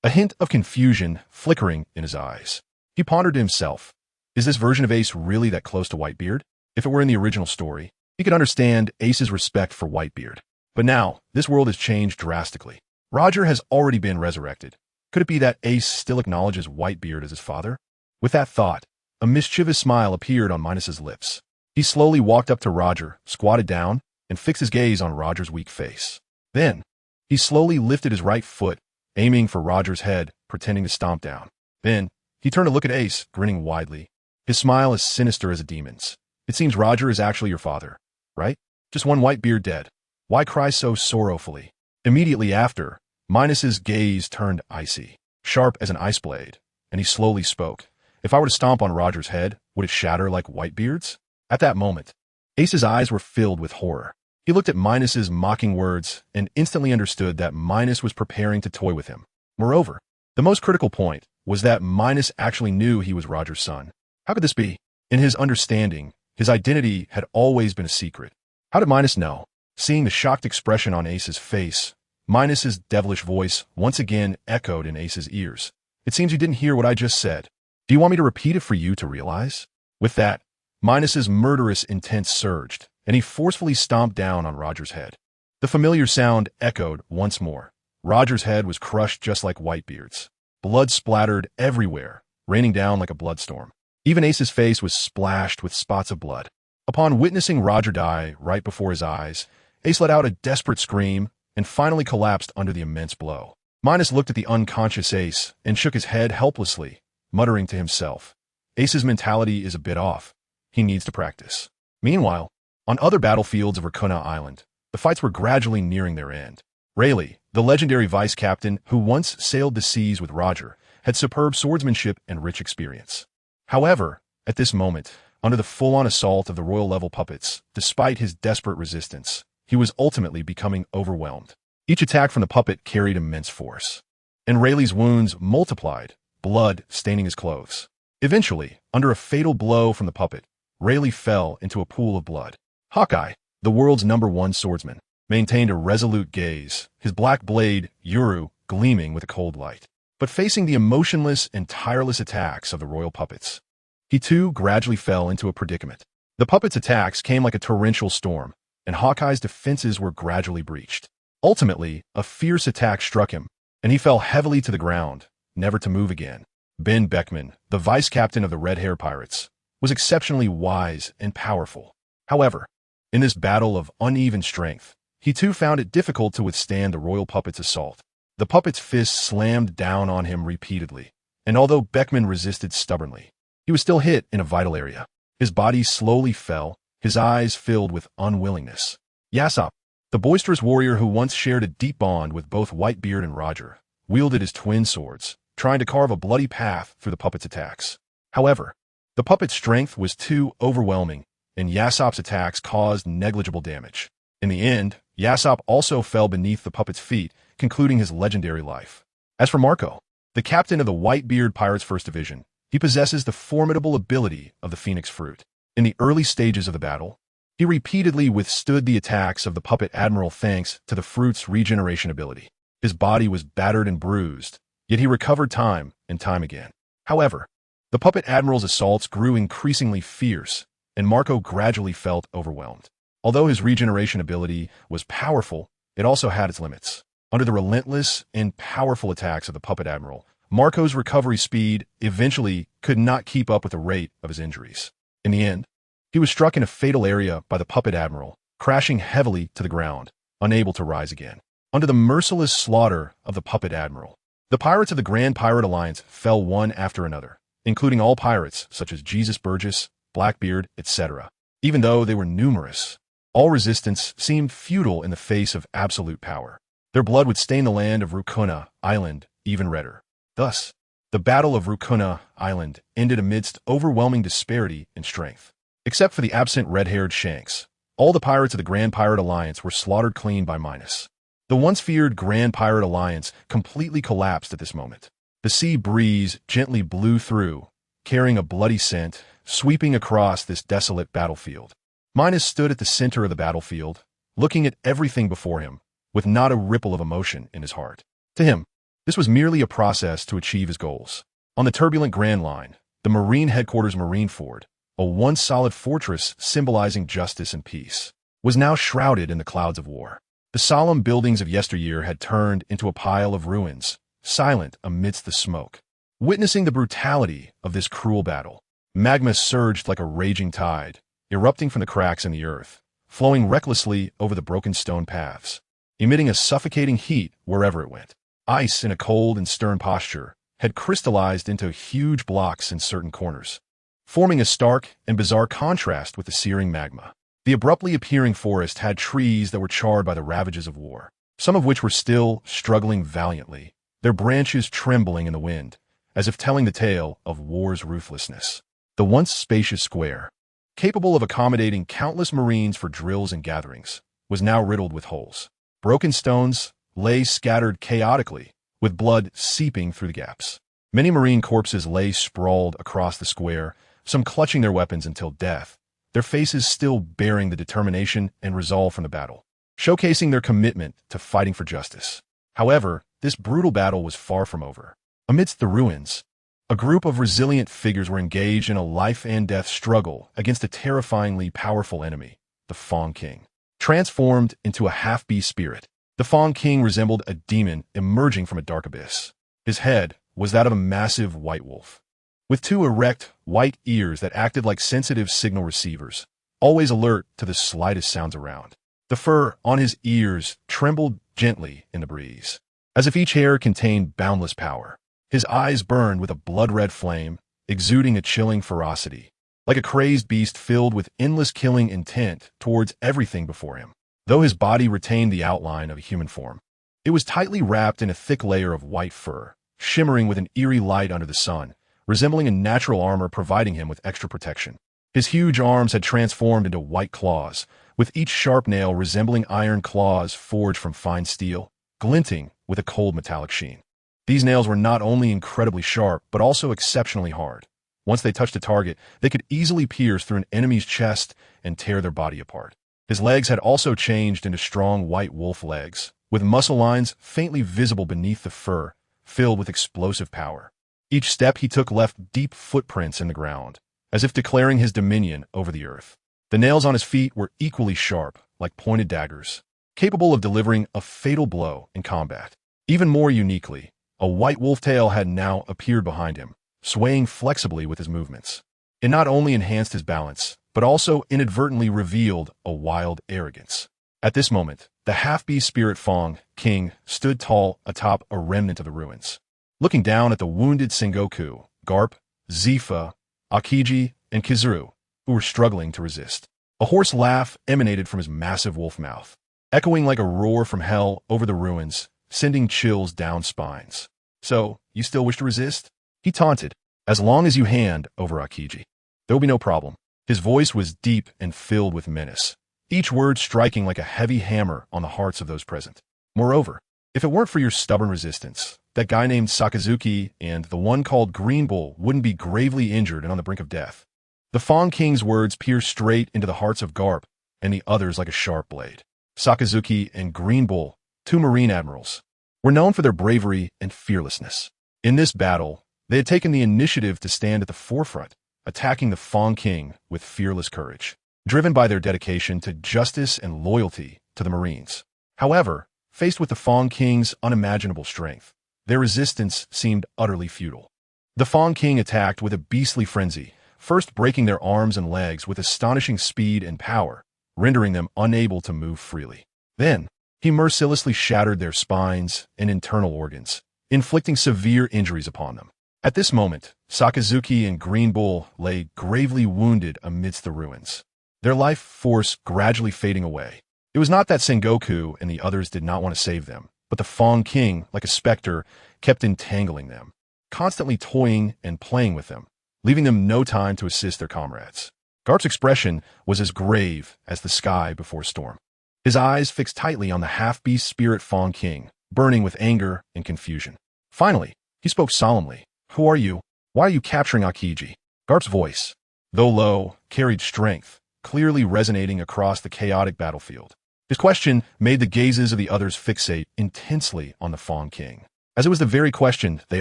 a hint of confusion flickering in his eyes. He pondered to himself, is this version of Ace really that close to Whitebeard? If it were in the original story, he could understand Ace's respect for Whitebeard. But now, this world has changed drastically. Roger has already been resurrected. Could it be that Ace still acknowledges Whitebeard as his father? With that thought, a mischievous smile appeared on Minos's lips. He slowly walked up to Roger, squatted down, and fixed his gaze on Roger's weak face. Then, he slowly lifted his right foot, aiming for Roger's head, pretending to stomp down. Then, he turned to look at Ace, grinning widely. His smile as sinister as a demon's. "It seems Roger is actually your father, right? Just one Whitebeard dead. Why cry so sorrowfully?" Immediately after, Minos's gaze turned icy, sharp as an ice blade, and he slowly spoke. "If I were to stomp on Roger's head, would it shatter like Whitebeard's?" At that moment, Ace's eyes were filled with horror. He looked at Minos's mocking words and instantly understood that Minos was preparing to toy with him. Moreover, the most critical point was that Minos actually knew he was Roger's son. How could this be? In his understanding, his identity had always been a secret. How did Minos know? Seeing the shocked expression on Ace's face, Minos's devilish voice once again echoed in Ace's ears. "It seems you didn't hear what I just said. Do you want me to repeat it for you to realize?" With that, Minos's murderous intent surged, and he forcefully stomped down on Roger's head. The familiar sound echoed once more. Roger's head was crushed just like Whitebeard's. Blood splattered everywhere, raining down like a bloodstorm. Even Ace's face was splashed with spots of blood. Upon witnessing Roger die right before his eyes, Ace let out a desperate scream and finally collapsed under the immense blow. Minos looked at the unconscious Ace and shook his head helplessly, muttering to himself, "Ace's mentality is a bit off. He needs to practice." Meanwhile, on other battlefields of Rukuna Island, the fights were gradually nearing their end. Rayleigh, the legendary vice captain who once sailed the seas with Roger, had superb swordsmanship and rich experience. However, at this moment, under the full-on assault of the royal-level puppets, despite his desperate resistance, he was ultimately becoming overwhelmed. Each attack from the puppet carried immense force, and Rayleigh's wounds multiplied, blood staining his clothes. Eventually, under a fatal blow from the puppet, Rayleigh fell into a pool of blood. Hawkeye, the world's #1 swordsman, maintained a resolute gaze, his black blade, Yuru, gleaming with a cold light. But facing the emotionless and tireless attacks of the royal puppets, he too gradually fell into a predicament. The puppets' attacks came like a torrential storm, and Hawkeye's defenses were gradually breached. Ultimately, a fierce attack struck him, and he fell heavily to the ground, never to move again. Ben Beckman, the vice captain of the Red Hair Pirates, was exceptionally wise and powerful. However, in this battle of uneven strength, he too found it difficult to withstand the royal puppet's assault. The puppet's fists slammed down on him repeatedly, and although Beckman resisted stubbornly, he was still hit in a vital area. His body slowly fell, his eyes filled with unwillingness. Yasopp, the boisterous warrior who once shared a deep bond with both Whitebeard and Roger, wielded his twin swords, trying to carve a bloody path through the puppet's attacks. However, the puppet's strength was too overwhelming, and Yasopp's attacks caused negligible damage. In the end, Yasopp also fell beneath the puppet's feet, concluding his legendary life. As for Marco, the captain of the Whitebeard Pirates 1st Division, he possesses the formidable ability of the Phoenix Fruit. In the early stages of the battle, he repeatedly withstood the attacks of the puppet admiral thanks to the fruit's regeneration ability. His body was battered and bruised, yet he recovered time and time again. However, the puppet admiral's assaults grew increasingly fierce, and Marco gradually felt overwhelmed. Although his regeneration ability was powerful, it also had its limits. Under the relentless and powerful attacks of the puppet admiral, Marco's recovery speed eventually could not keep up with the rate of his injuries. In the end, he was struck in a fatal area by the puppet admiral, crashing heavily to the ground, unable to rise again. Under the merciless slaughter of the puppet admiral, the pirates of the Grand Pirate Alliance fell one after another, including all pirates such as Jesus Burgess, Blackbeard, etc. Even though they were numerous, all resistance seemed futile in the face of absolute power. Their blood would stain the land of Rukuna Island even redder. Thus, the Battle of Rukuna Island ended amidst overwhelming disparity in strength. Except for the absent red-haired Shanks, all the pirates of the Grand Pirate Alliance were slaughtered clean by Minos. The once feared Grand Pirate Alliance completely collapsed at this moment. The sea breeze gently blew through, carrying a bloody scent, sweeping across this desolate battlefield. Minos stood at the center of the battlefield, looking at everything before him, with not a ripple of emotion in his heart. To him, this was merely a process to achieve his goals. On the turbulent Grand Line, the Marine Headquarters Marineford, a once solid fortress symbolizing justice and peace, was now shrouded in the clouds of war. The solemn buildings of yesteryear had turned into a pile of ruins, silent amidst the smoke. Witnessing the brutality of this cruel battle, magma surged like a raging tide, erupting from the cracks in the earth, flowing recklessly over the broken stone paths, emitting a suffocating heat wherever it went. Ice in a cold and stern posture had crystallized into huge blocks in certain corners, forming a stark and bizarre contrast with the searing magma. The abruptly appearing forest had trees that were charred by the ravages of war, some of which were still struggling valiantly, their branches trembling in the wind, as if telling the tale of war's ruthlessness. The once spacious square, capable of accommodating countless Marines for drills and gatherings, was now riddled with holes. Broken stones lay scattered chaotically, with blood seeping through the gaps. Many Marine corpses lay sprawled across the square, some clutching their weapons until death, their faces still bearing the determination and resolve from the battle. showcasing their commitment to fighting for justice. However, this brutal battle was far from over. Amidst the ruins, a group of resilient figures were engaged in a life-and-death struggle against a terrifyingly powerful enemy, the Fong King. Transformed into a half-beast spirit, the Fong King resembled a demon emerging from a dark abyss. His head was that of a massive white wolf, with two erect, white ears that acted like sensitive signal receivers, always alert to the slightest sounds around. The fur on his ears trembled gently in the breeze, as if each hair contained boundless power. His eyes burned with a blood-red flame, exuding a chilling ferocity, like a crazed beast filled with endless killing intent towards everything before him. Though his body retained the outline of a human form, it was tightly wrapped in a thick layer of white fur, shimmering with an eerie light under the sun, resembling a natural armor providing him with extra protection. His huge arms had transformed into white claws, with each sharp nail resembling iron claws forged from fine steel, glinting with a cold metallic sheen. These nails were not only incredibly sharp, but also exceptionally hard. Once they touched a target, they could easily pierce through an enemy's chest and tear their body apart. His legs had also changed into strong white wolf legs, with muscle lines faintly visible beneath the fur, filled with explosive power. Each step he took left deep footprints in the ground, as if declaring his dominion over the earth. The nails on his feet were equally sharp, like pointed daggers, capable of delivering a fatal blow in combat. Even more uniquely, a white wolf tail had now appeared behind him, swaying flexibly with his movements. It not only enhanced his balance, but also inadvertently revealed a wild arrogance. At this moment, the half-beast spirit Fong King stood tall atop a remnant of the ruins, looking down at the wounded Sengoku, Garp, Zifa, Akiji, and Kizuru, who were struggling to resist. A hoarse laugh emanated from his massive wolf mouth, echoing like a roar from hell over the ruins, sending chills down spines. "So, you still wish to resist?" he taunted. "As long as you hand over Akiji, there will be no problem." His voice was deep and filled with menace, each word striking like a heavy hammer on the hearts of those present. "Moreover, if it weren't for your stubborn resistance, that guy named Sakazuki and the one called Green Bull wouldn't be gravely injured and on the brink of death." The Fong King's words pierced straight into the hearts of Garp and the others like a sharp blade. Sakazuki and Green Bull, two Marine admirals, were known for their bravery and fearlessness. In this battle, they had taken the initiative to stand at the forefront, attacking the Fong King with fearless courage, driven by their dedication to justice and loyalty to the Marines. However, faced with the Fong King's unimaginable strength, their resistance seemed utterly futile. The Fong King attacked with a beastly frenzy, first breaking their arms and legs with astonishing speed and power, rendering them unable to move freely. Then, he mercilessly shattered their spines and internal organs, inflicting severe injuries upon them. At this moment, Sakazuki and Green Bull lay gravely wounded amidst the ruins, their life force gradually fading away. It was not that Sengoku and the others did not want to save them, but the Fong King, like a specter, kept entangling them, constantly toying and playing with them, leaving them no time to assist their comrades. Garp's expression was as grave as the sky before storm, his eyes fixed tightly on the half-beast spirit Fong King, burning with anger and confusion. Finally, he spoke solemnly. "Who are you? Why are you capturing Akiji?" Garp's voice, though low, carried strength, clearly resonating across the chaotic battlefield. His question made the gazes of the others fixate intensely on the Fong King, as it was the very question they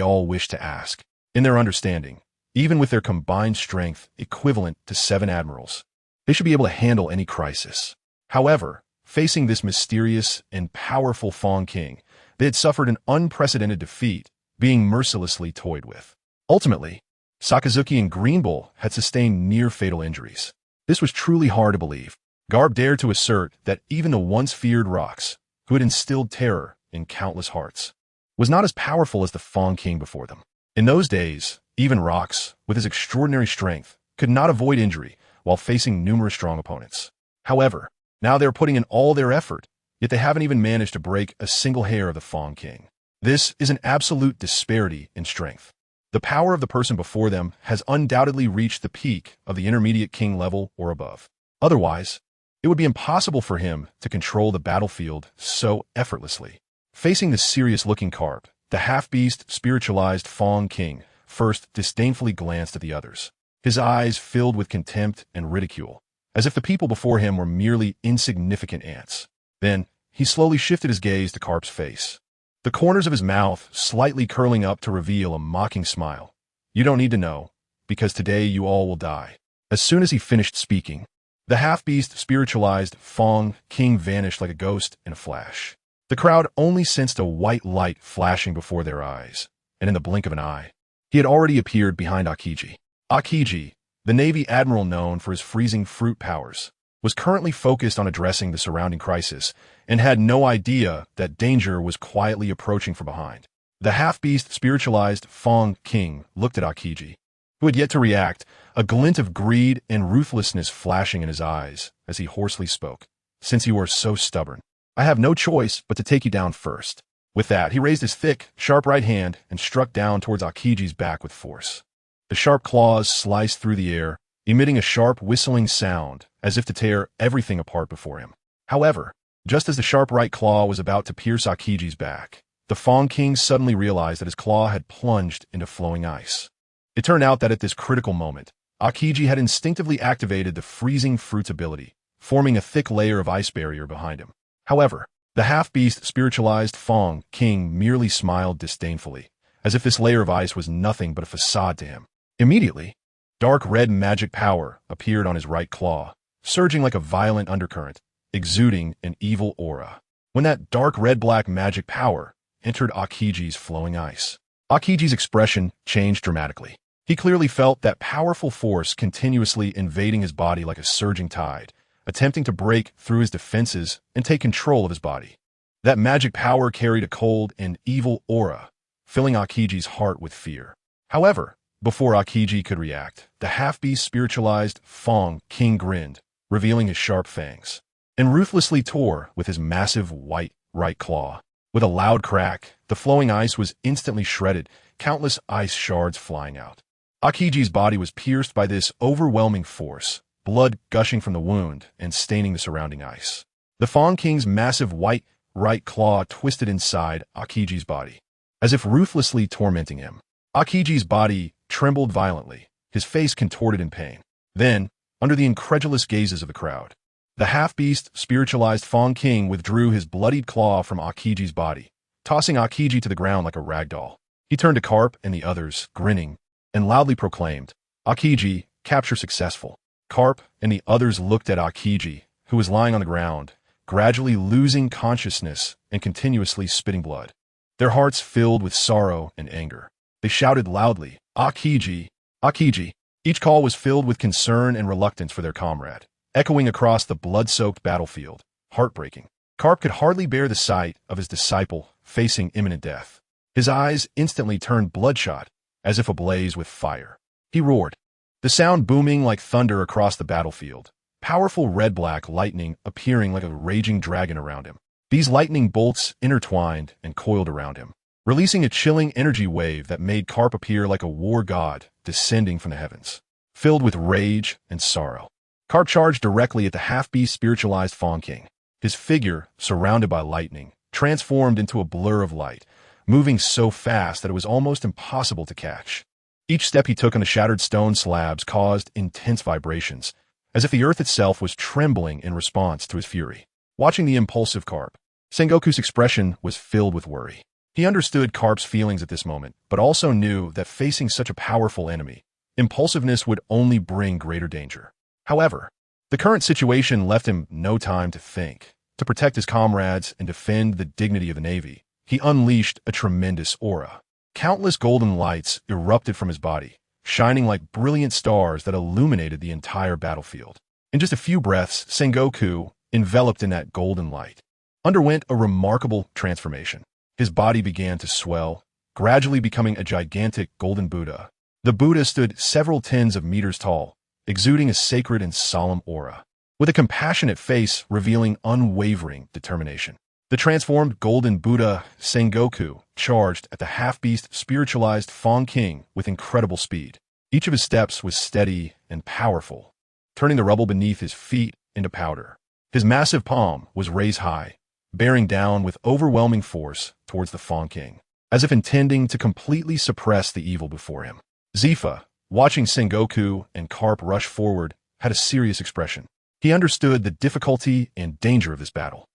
all wished to ask. In their understanding, even with their combined strength equivalent to 7 admirals, they should be able to handle any crisis. However, facing this mysterious and powerful Fong King, they had suffered an unprecedented defeat, being mercilessly toyed with. Ultimately, Sakazuki and Green Bull had sustained near-fatal injuries. This was truly hard to believe. Garp dared to assert that even the once feared Rocks, who had instilled terror in countless hearts, was not as powerful as the Fong King before them. In those days, even Rocks, with his extraordinary strength, could not avoid injury while facing numerous strong opponents. However, now they are putting in all their effort, yet they haven't even managed to break a single hair of the Fong King. This is an absolute disparity in strength. The power of the person before them has undoubtedly reached the peak of the intermediate king level or above. Otherwise, it would be impossible for him to control the battlefield so effortlessly. Facing the serious-looking Garp, the half-beast spiritualized Fong King first disdainfully glanced at the others, his eyes filled with contempt and ridicule, as if the people before him were merely insignificant ants. Then, he slowly shifted his gaze to Carp's face. The corners of his mouth slightly curling up to reveal a mocking smile. You don't need to know, because today you all will die. As soon as he finished speaking, the half-beast spiritualized Fong King vanished like a ghost in a flash. The crowd only sensed a white light flashing before their eyes, and in the blink of an eye, he had already appeared behind Aokiji. Aokiji, the Navy admiral known for his freezing fruit powers, was currently focused on addressing the surrounding crisis and had no idea that danger was quietly approaching from behind. The half-beast spiritualized Fong King looked at Aokiji, who had yet to react, a glint of greed and ruthlessness flashing in his eyes as he hoarsely spoke. Since you are so stubborn, I have no choice but to take you down first. With that, he raised his thick, sharp right hand and struck down towards Aokiji's back with force. The sharp claws sliced through the air, emitting a sharp whistling sound as if to tear everything apart before him. However, just as the sharp right claw was about to pierce Aokiji's back, the Fong King suddenly realized that his claw had plunged into flowing ice. It turned out that at this critical moment, Aokiji had instinctively activated the freezing fruit's ability, forming a thick layer of ice barrier behind him. However, the half-beast spiritualized Fong King merely smiled disdainfully, as if this layer of ice was nothing but a facade to him. Immediately, dark red magic power appeared on his right claw, surging like a violent undercurrent, exuding an evil aura. When that dark red-black magic power entered Aokiji's flowing ice, Aokiji's expression changed dramatically. He clearly felt that powerful force continuously invading his body like a surging tide, attempting to break through his defenses and take control of his body. That magic power carried a cold and evil aura, filling Aokiji's heart with fear. However, before Aokiji could react, the half-beast spiritualized Fong King grinned, revealing his sharp fangs, and ruthlessly tore with his massive white right claw. With a loud crack, the flowing ice was instantly shredded, countless ice shards flying out. Aokiji's body was pierced by this overwhelming force, blood gushing from the wound and staining the surrounding ice. The Fong King's massive white right claw twisted inside Aokiji's body, as if ruthlessly tormenting him. Aokiji's body trembled violently, his face contorted in pain. Then, under the incredulous gazes of the crowd, the half-beast spiritualized Fong King withdrew his bloodied claw from Aokiji's body, tossing Aokiji to the ground like a rag doll. He turned to Carp and the others, grinning, and loudly proclaimed, "Aokiji, capture successful." Carp and the others looked at Aokiji, who was lying on the ground, gradually losing consciousness and continuously spitting blood. Their hearts filled with sorrow and anger. They shouted loudly, "Aokiji! Aokiji!" Each call was filled with concern and reluctance for their comrade, echoing across the blood-soaked battlefield. Heartbreaking. Carp could hardly bear the sight of his disciple facing imminent death. His eyes instantly turned bloodshot, as if ablaze with fire. He roared, the sound booming like thunder across the battlefield, powerful red-black lightning appearing like a raging dragon around him. These lightning bolts intertwined and coiled around him, releasing a chilling energy wave that made Carp appear like a war god descending from the heavens. Filled with rage and sorrow, Carp charged directly at the half-beast spiritualized Fong King. His figure, surrounded by lightning, transformed into a blur of light, moving so fast that it was almost impossible to catch. Each step he took on the shattered stone slabs caused intense vibrations, as if the earth itself was trembling in response to his fury. Watching the impulsive Carp, Sengoku's expression was filled with worry. He understood Carp's feelings at this moment, but also knew that facing such a powerful enemy, impulsiveness would only bring greater danger. However, the current situation left him no time to think. To protect his comrades and defend the dignity of the Navy, he unleashed a tremendous aura. Countless golden lights erupted from his body, shining like brilliant stars that illuminated the entire battlefield. In just a few breaths, Sengoku, enveloped in that golden light, underwent a remarkable transformation. His body began to swell, gradually becoming a gigantic golden Buddha. The Buddha stood several tens of meters tall, exuding a sacred and solemn aura, with a compassionate face revealing unwavering determination. The transformed golden Buddha, Sengoku, charged at the half-beast spiritualized Fong King with incredible speed. Each of his steps was steady and powerful, turning the rubble beneath his feet into powder. His massive palm was raised high, bearing down with overwhelming force towards the Fong King, as if intending to completely suppress the evil before him. Zifa, watching Sengoku and Carp rush forward, had a serious expression. He understood the difficulty and danger of this battle.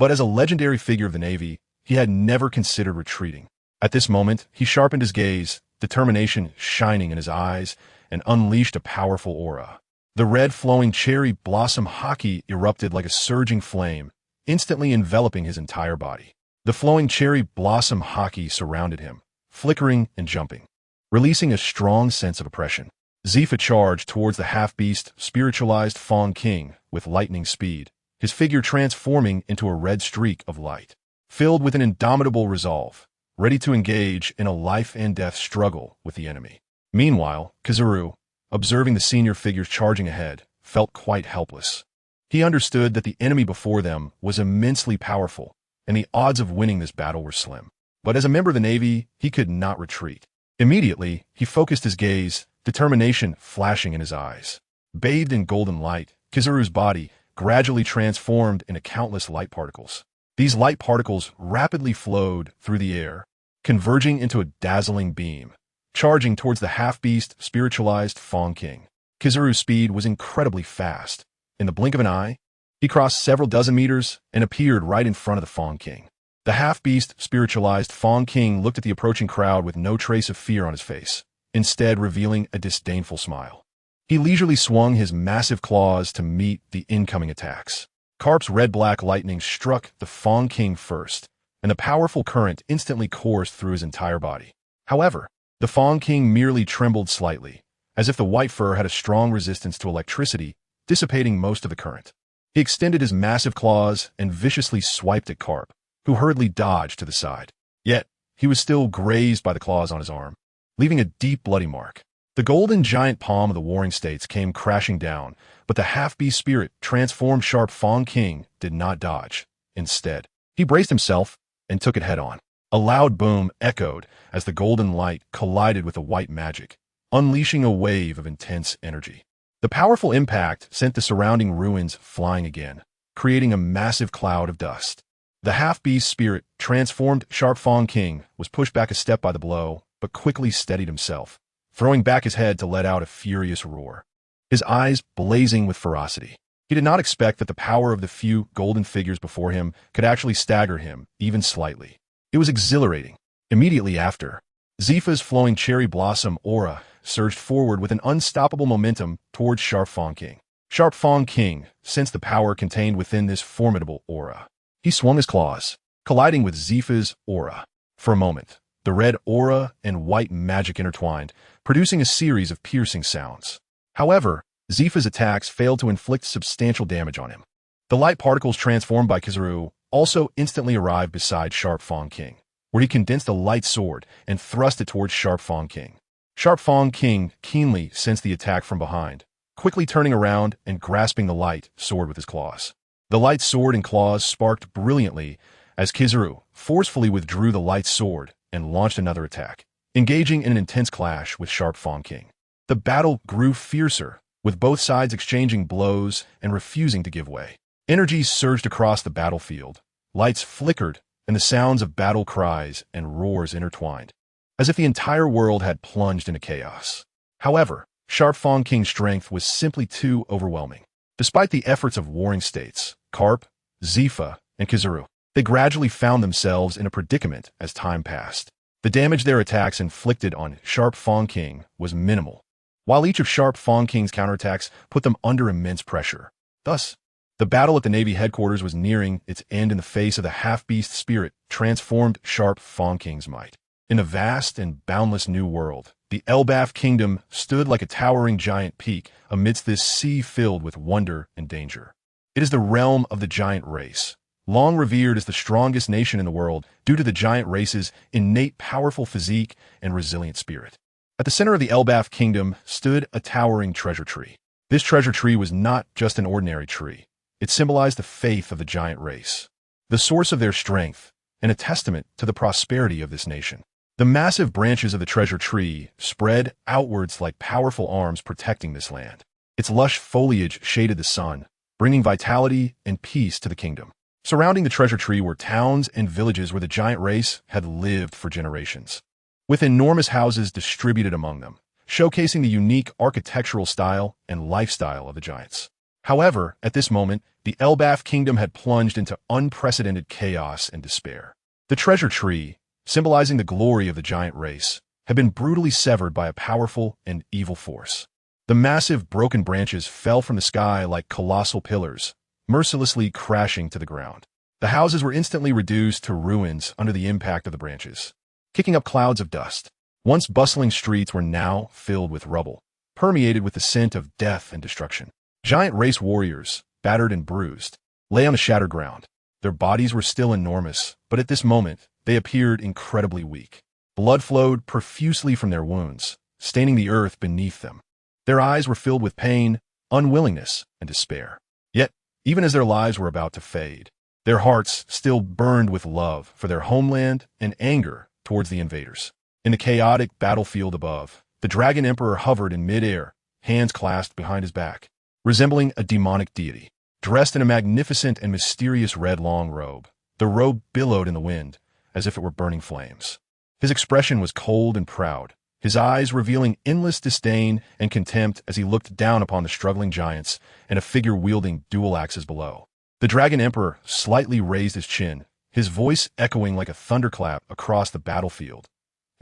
But as a legendary figure of the Navy, he had never considered retreating. At this moment, he sharpened his gaze, determination shining in his eyes, and unleashed a powerful aura. The red flowing cherry blossom haki erupted like a surging flame, instantly enveloping his entire body. The flowing cherry blossom haki surrounded him, flickering and jumping, releasing a strong sense of oppression. Zifa charged towards the half-beast, spiritualized Fawn King with lightning speed, his figure transforming into a red streak of light. Filled with an indomitable resolve, ready to engage in a life-and-death struggle with the enemy. Meanwhile, Kizaru, observing the senior figures charging ahead, felt quite helpless. He understood that the enemy before them was immensely powerful, and the odds of winning this battle were slim. But as a member of the Navy, he could not retreat. Immediately, he focused his gaze, determination flashing in his eyes. Bathed in golden light, Kizaru's body gradually transformed into countless light particles. These light particles rapidly flowed through the air, converging into a dazzling beam, charging towards the half-beast, spiritualized Fawn King. Kizaru's speed was incredibly fast. In the blink of an eye, he crossed several dozen meters and appeared right in front of the Fawn King. The half-beast, spiritualized Fawn King looked at the approaching crowd with no trace of fear on his face, instead revealing a disdainful smile. He leisurely swung his massive claws to meet the incoming attacks. Karp's red-black lightning struck the Fawn King first, and a powerful current instantly coursed through his entire body. However, the Fawn King merely trembled slightly, as if the white fur had a strong resistance to electricity, dissipating most of the current. He extended his massive claws and viciously swiped at Karp, who hurriedly dodged to the side. Yet, he was still grazed by the claws on his arm, leaving a deep bloody mark. The golden giant palm of the Warring States came crashing down, but the half-beast spirit transformed sharp Fawn King did not dodge. Instead, he braced himself and took it head-on. A loud boom echoed as the golden light collided with the white magic, unleashing a wave of intense energy. The powerful impact sent the surrounding ruins flying again, creating a massive cloud of dust. The half-beast spirit transformed sharp Fawn King was pushed back a step by the blow, but quickly steadied himself, throwing back his head to let out a furious roar, his eyes blazing with ferocity. He did not expect that the power of the few golden figures before him could actually stagger him, even slightly. It was exhilarating. Immediately after, Zifa's flowing cherry blossom aura surged forward with an unstoppable momentum towards Sharp Fawn King. Sharp Fawn King sensed the power contained within this formidable aura. He swung his claws, colliding with Zifa's aura. For a moment, the red aura and white magic intertwined, producing a series of piercing sounds. However, Zifa's attacks failed to inflict substantial damage on him. The light particles transformed by Kizaru also instantly arrived beside Sharp Fawn King, where he condensed a light sword and thrust it towards Sharp Fawn King. Sharp Fawn King keenly sensed the attack from behind, quickly turning around and grasping the light sword with his claws. The light sword and claws sparked brilliantly as Kizaru forcefully withdrew the light sword and launched another attack, engaging in an intense clash with Sharp Fawn King. The battle grew fiercer, with both sides exchanging blows and refusing to give way. Energy surged across the battlefield, lights flickered, and the sounds of battle cries and roars intertwined, as if the entire world had plunged into chaos. However, Sharp Fawn King's strength was simply too overwhelming. Despite the efforts of warring states, Karp, Zifa, and Kizaru, they gradually found themselves in a predicament as time passed. The damage their attacks inflicted on Sharp Fawn King was minimal, while each of Sharp Fawn King's counterattacks put them under immense pressure. Thus, the battle at the Navy headquarters was nearing its end in the face of the half-beast spirit transformed Sharp Fawn King's might. In a vast and boundless new world, the Elbaf Kingdom stood like a towering giant peak amidst this sea filled with wonder and danger. It is the realm of the giant race, long revered as the strongest nation in the world due to the giant race's innate powerful physique and resilient spirit. At the center of the Elbaf Kingdom stood a towering treasure tree. This treasure tree was not just an ordinary tree. It symbolized the faith of the giant race, the source of their strength, and a testament to the prosperity of this nation. The massive branches of the treasure tree spread outwards like powerful arms protecting this land. Its lush foliage shaded the sun, bringing vitality and peace to the kingdom. Surrounding the treasure tree were towns and villages where the giant race had lived for generations, with enormous houses distributed among them, showcasing the unique architectural style and lifestyle of the giants. However, at this moment, the Elbaf kingdom had plunged into unprecedented chaos and despair. The treasure tree, symbolizing the glory of the giant race, had been brutally severed by a powerful and evil force. The massive broken branches fell from the sky like colossal pillars, mercilessly crashing to the ground. The houses were instantly reduced to ruins under the impact of the branches, kicking up clouds of dust. Once bustling streets were now filled with rubble, permeated with the scent of death and destruction. Giant race warriors, battered and bruised, lay on the shattered ground. Their bodies were still enormous, but at this moment, they appeared incredibly weak. Blood flowed profusely from their wounds, staining the earth beneath them. Their eyes were filled with pain, unwillingness, and despair. Yet, even as their lives were about to fade, their hearts still burned with love for their homeland and anger towards the invaders. In the chaotic battlefield above, the Dragon Emperor hovered in midair, hands clasped behind his back, resembling a demonic deity. Dressed in a magnificent and mysterious red long robe, the robe billowed in the wind, as if it were burning flames. His expression was cold and proud, his eyes revealing endless disdain and contempt as he looked down upon the struggling giants and a figure wielding dual axes below. The Dragon Emperor slightly raised his chin, his voice echoing like a thunderclap across the battlefield.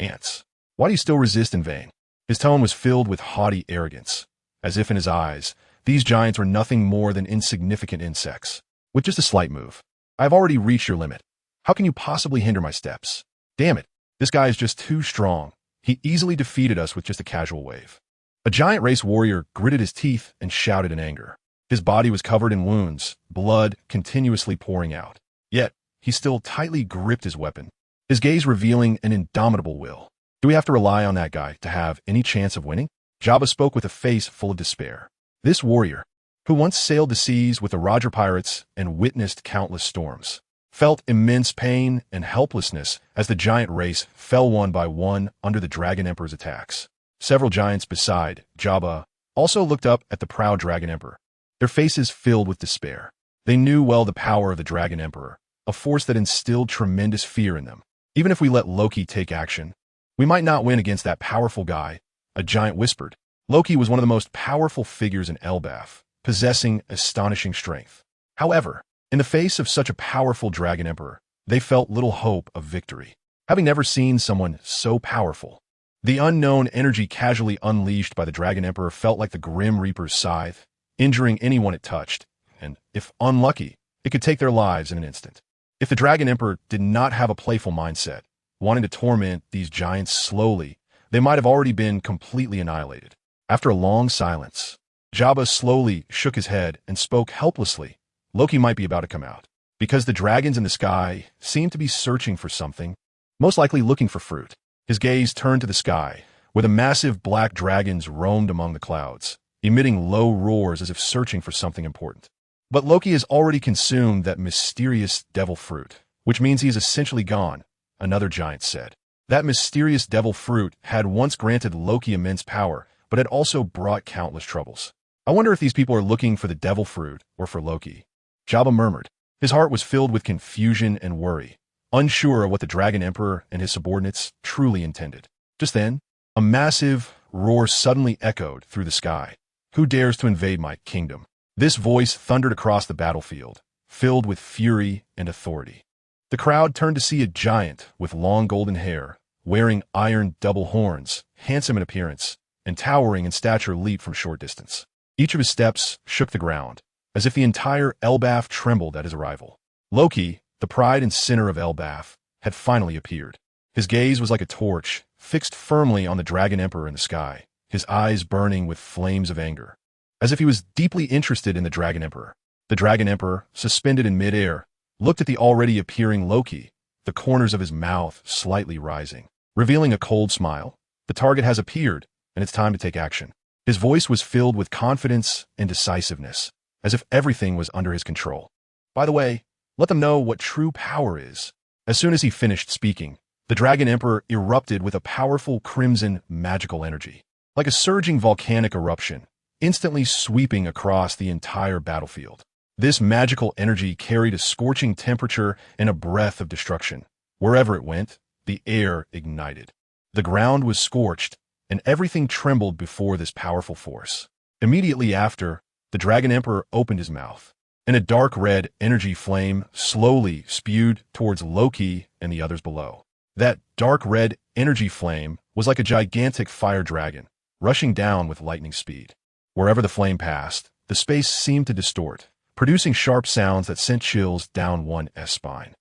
"Ants, why do you still resist in vain?" His tone was filled with haughty arrogance, as if in his eyes, these giants were nothing more than insignificant insects. With just a slight move, I have already reached your limit. How can you possibly hinder my steps? Damn it, this guy is just too strong. He easily defeated us with just a casual wave. A giant race warrior gritted his teeth and shouted in anger. His body was covered in wounds, blood continuously pouring out. Yet, he still tightly gripped his weapon, his gaze revealing an indomitable will. Do we have to rely on that guy to have any chance of winning? Jabba spoke with a face full of despair. This warrior, who once sailed the seas with the Roger pirates and witnessed countless storms, felt immense pain and helplessness as the giant race fell one by one under the Dragon Emperor's attacks. Several giants beside Jabba also looked up at the proud Dragon Emperor, their faces filled with despair. They knew well the power of the Dragon Emperor, a force that instilled tremendous fear in them. Even if we let Loki take action, we might not win against that powerful guy, a giant whispered. Loki was one of the most powerful figures in Elbaf, possessing astonishing strength. However, in the face of such a powerful Dragon Emperor, they felt little hope of victory. Having never seen someone so powerful, the unknown energy casually unleashed by the Dragon Emperor felt like the Grim Reaper's scythe, injuring anyone it touched, and, if unlucky, it could take their lives in an instant. If the Dragon Emperor did not have a playful mindset, wanting to torment these giants slowly, they might have already been completely annihilated. After a long silence, Jabba slowly shook his head and spoke helplessly. Loki might be about to come out, because the dragons in the sky seemed to be searching for something, most likely looking for fruit. His gaze turned to the sky, where the massive black dragons roamed among the clouds, emitting low roars as if searching for something important. But Loki has already consumed that mysterious devil fruit, which means he is essentially gone, another giant said. That mysterious devil fruit had once granted Loki immense power, but had also brought countless troubles. I wonder if these people are looking for the devil fruit or for Loki. Jabba murmured. His heart was filled with confusion and worry, unsure of what the Dragon Emperor and his subordinates truly intended. Just then, a massive roar suddenly echoed through the sky. Who dares to invade my kingdom? This voice thundered across the battlefield, filled with fury and authority. The crowd turned to see a giant with long golden hair, wearing iron double horns, handsome in appearance, and towering in stature leap from short distance. Each of his steps shook the ground, as if the entire Elbaf trembled at his arrival. Loki, the pride and center of Elbaf, had finally appeared. His gaze was like a torch, fixed firmly on the Dragon Emperor in the sky, his eyes burning with flames of anger. As if he was deeply interested in the Dragon Emperor. The Dragon Emperor, suspended in midair, looked at the already appearing Loki, the corners of his mouth slightly rising, revealing a cold smile. The target has appeared, and it's time to take action. His voice was filled with confidence and decisiveness, as if everything was under his control. By the way, let them know what true power is. As soon as he finished speaking, the Dragon Emperor erupted with a powerful crimson magical energy, like a surging volcanic eruption, instantly sweeping across the entire battlefield. This magical energy carried a scorching temperature and a breath of destruction. Wherever it went, the air ignited. The ground was scorched, and everything trembled before this powerful force. Immediately after, the Dragon Emperor opened his mouth, and a dark red energy flame slowly spewed towards Loki and the others below. That dark red energy flame was like a gigantic fire dragon, rushing down with lightning speed. Wherever the flame passed, the space seemed to distort, producing sharp sounds that sent chills down one's spine.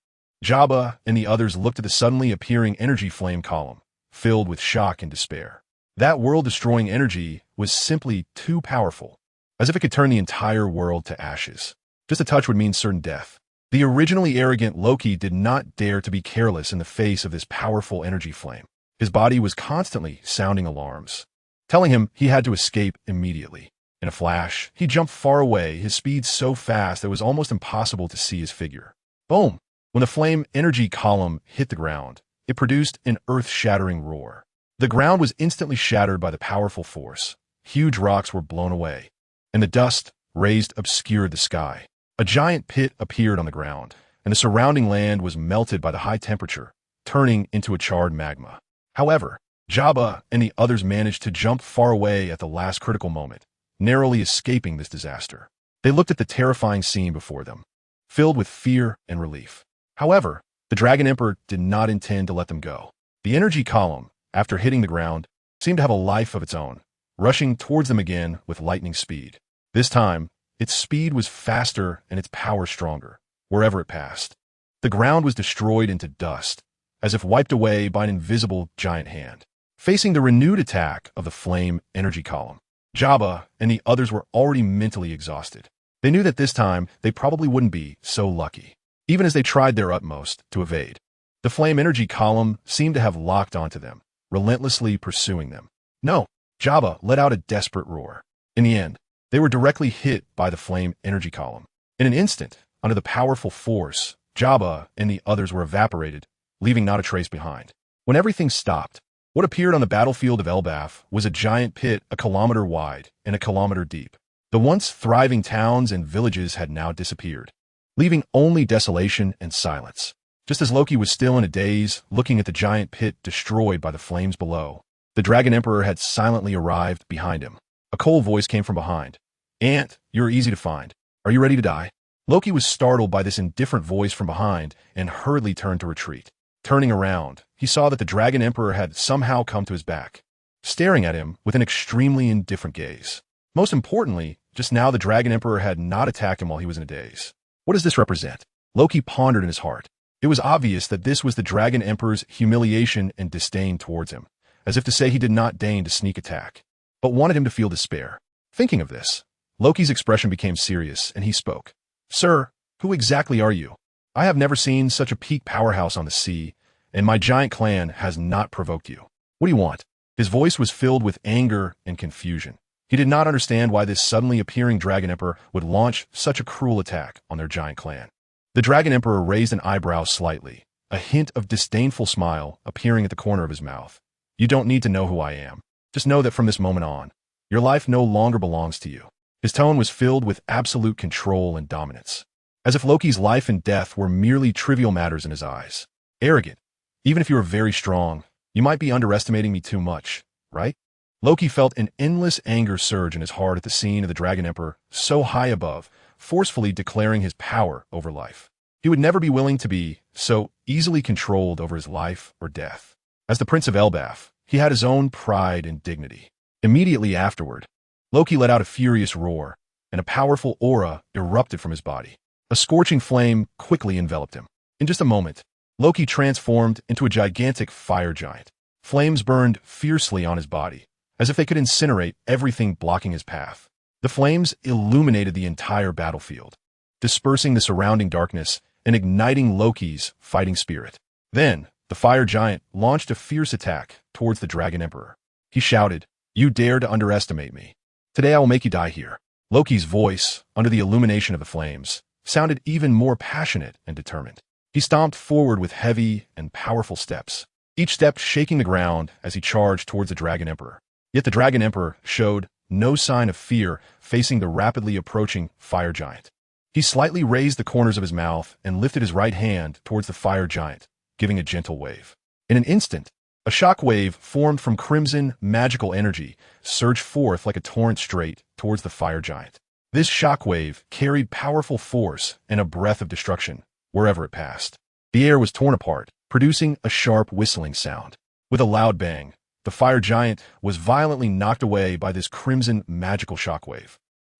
Jabba and the others looked at the suddenly appearing energy flame column, filled with shock and despair. That world-destroying energy was simply too powerful, as if it could turn the entire world to ashes. Just a touch would mean certain death. The originally arrogant Loki did not dare to be careless in the face of this powerful energy flame. His body was constantly sounding alarms, telling him he had to escape immediately. In a flash, he jumped far away, his speed so fast that it was almost impossible to see his figure. Boom! When the flame energy column hit the ground, it produced an earth-shattering roar. The ground was instantly shattered by the powerful force. Huge rocks were blown away, and the dust raised obscured the sky. A giant pit appeared on the ground, and the surrounding land was melted by the high temperature, turning into a charred magma. However, Jabba and the others managed to jump far away at the last critical moment, narrowly escaping this disaster. They looked at the terrifying scene before them, filled with fear and relief. However, the Dragon Emperor did not intend to let them go. The energy column, after hitting the ground, seemed to have a life of its own, rushing towards them again with lightning speed. This time, its speed was faster and its power stronger, wherever it passed. The ground was destroyed into dust, as if wiped away by an invisible giant hand. Facing the renewed attack of the flame energy column, Jabba and the others were already mentally exhausted. They knew that this time they probably wouldn't be so lucky, even as they tried their utmost to evade. The flame energy column seemed to have locked onto them, relentlessly pursuing them. No! Jabba let out a desperate roar. In the end, they were directly hit by the flame energy column. In an instant, under the powerful force, Jabba and the others were evaporated, leaving not a trace behind. When everything stopped, what appeared on the battlefield of Elbaf was a giant pit a kilometer wide and a kilometer deep. The once thriving towns and villages had now disappeared, leaving only desolation and silence. Just as Loki was still in a daze, looking at the giant pit destroyed by the flames below, the Dragon Emperor had silently arrived behind him. A cold voice came from behind. "Ant, you're easy to find. Are you ready to die?" Loki was startled by this indifferent voice from behind and hurriedly turned to retreat. Turning around, he saw that the Dragon Emperor had somehow come to his back, staring at him with an extremely indifferent gaze. Most importantly, just now the Dragon Emperor had not attacked him while he was in a daze. What does this represent? Loki pondered in his heart. It was obvious that this was the Dragon Emperor's humiliation and disdain towards him, as if to say he did not deign to sneak attack, but wanted him to feel despair. Thinking of this, Loki's expression became serious, and he spoke. "Sir, who exactly are you? I have never seen such a peak powerhouse on the sea, and my giant clan has not provoked you. What do you want?" His voice was filled with anger and confusion. He did not understand why this suddenly appearing Dragon Emperor would launch such a cruel attack on their giant clan. The Dragon Emperor raised an eyebrow slightly, a hint of disdainful smile appearing at the corner of his mouth. "You don't need to know who I am. Just know that from this moment on, your life no longer belongs to you." His tone was filled with absolute control and dominance, as if Loki's life and death were merely trivial matters in his eyes. "Arrogant. Even if you are very strong, you might be underestimating me too much, right?" Loki felt an endless anger surge in his heart at the scene of the Dragon Emperor so high above, forcefully declaring his power over life. He would never be willing to be so easily controlled over his life or death. As the Prince of Elbaf, he had his own pride and dignity. Immediately afterward, Loki let out a furious roar, and a powerful aura erupted from his body. A scorching flame quickly enveloped him. In just a moment, Loki transformed into a gigantic fire giant. Flames burned fiercely on his body, as if they could incinerate everything blocking his path. The flames illuminated the entire battlefield, dispersing the surrounding darkness and igniting Loki's fighting spirit. Then, the fire giant launched a fierce attack towards the Dragon Emperor. He shouted, "You dare to underestimate me. Today I will make you die here." Loki's voice, under the illumination of the flames, sounded even more passionate and determined. He stomped forward with heavy and powerful steps, each step shaking the ground as he charged towards the Dragon Emperor. Yet the Dragon Emperor showed no sign of fear facing the rapidly approaching fire giant. He slightly raised the corners of his mouth and lifted his right hand towards the fire giant, giving a gentle wave. In an instant, a shock wave formed from crimson magical energy surged forth like a torrent straight towards the fire giant. This shockwave carried powerful force and a breath of destruction wherever it passed. The air was torn apart, producing a sharp whistling sound. With a loud bang, the fire giant was violently knocked away by this crimson magical shockwave.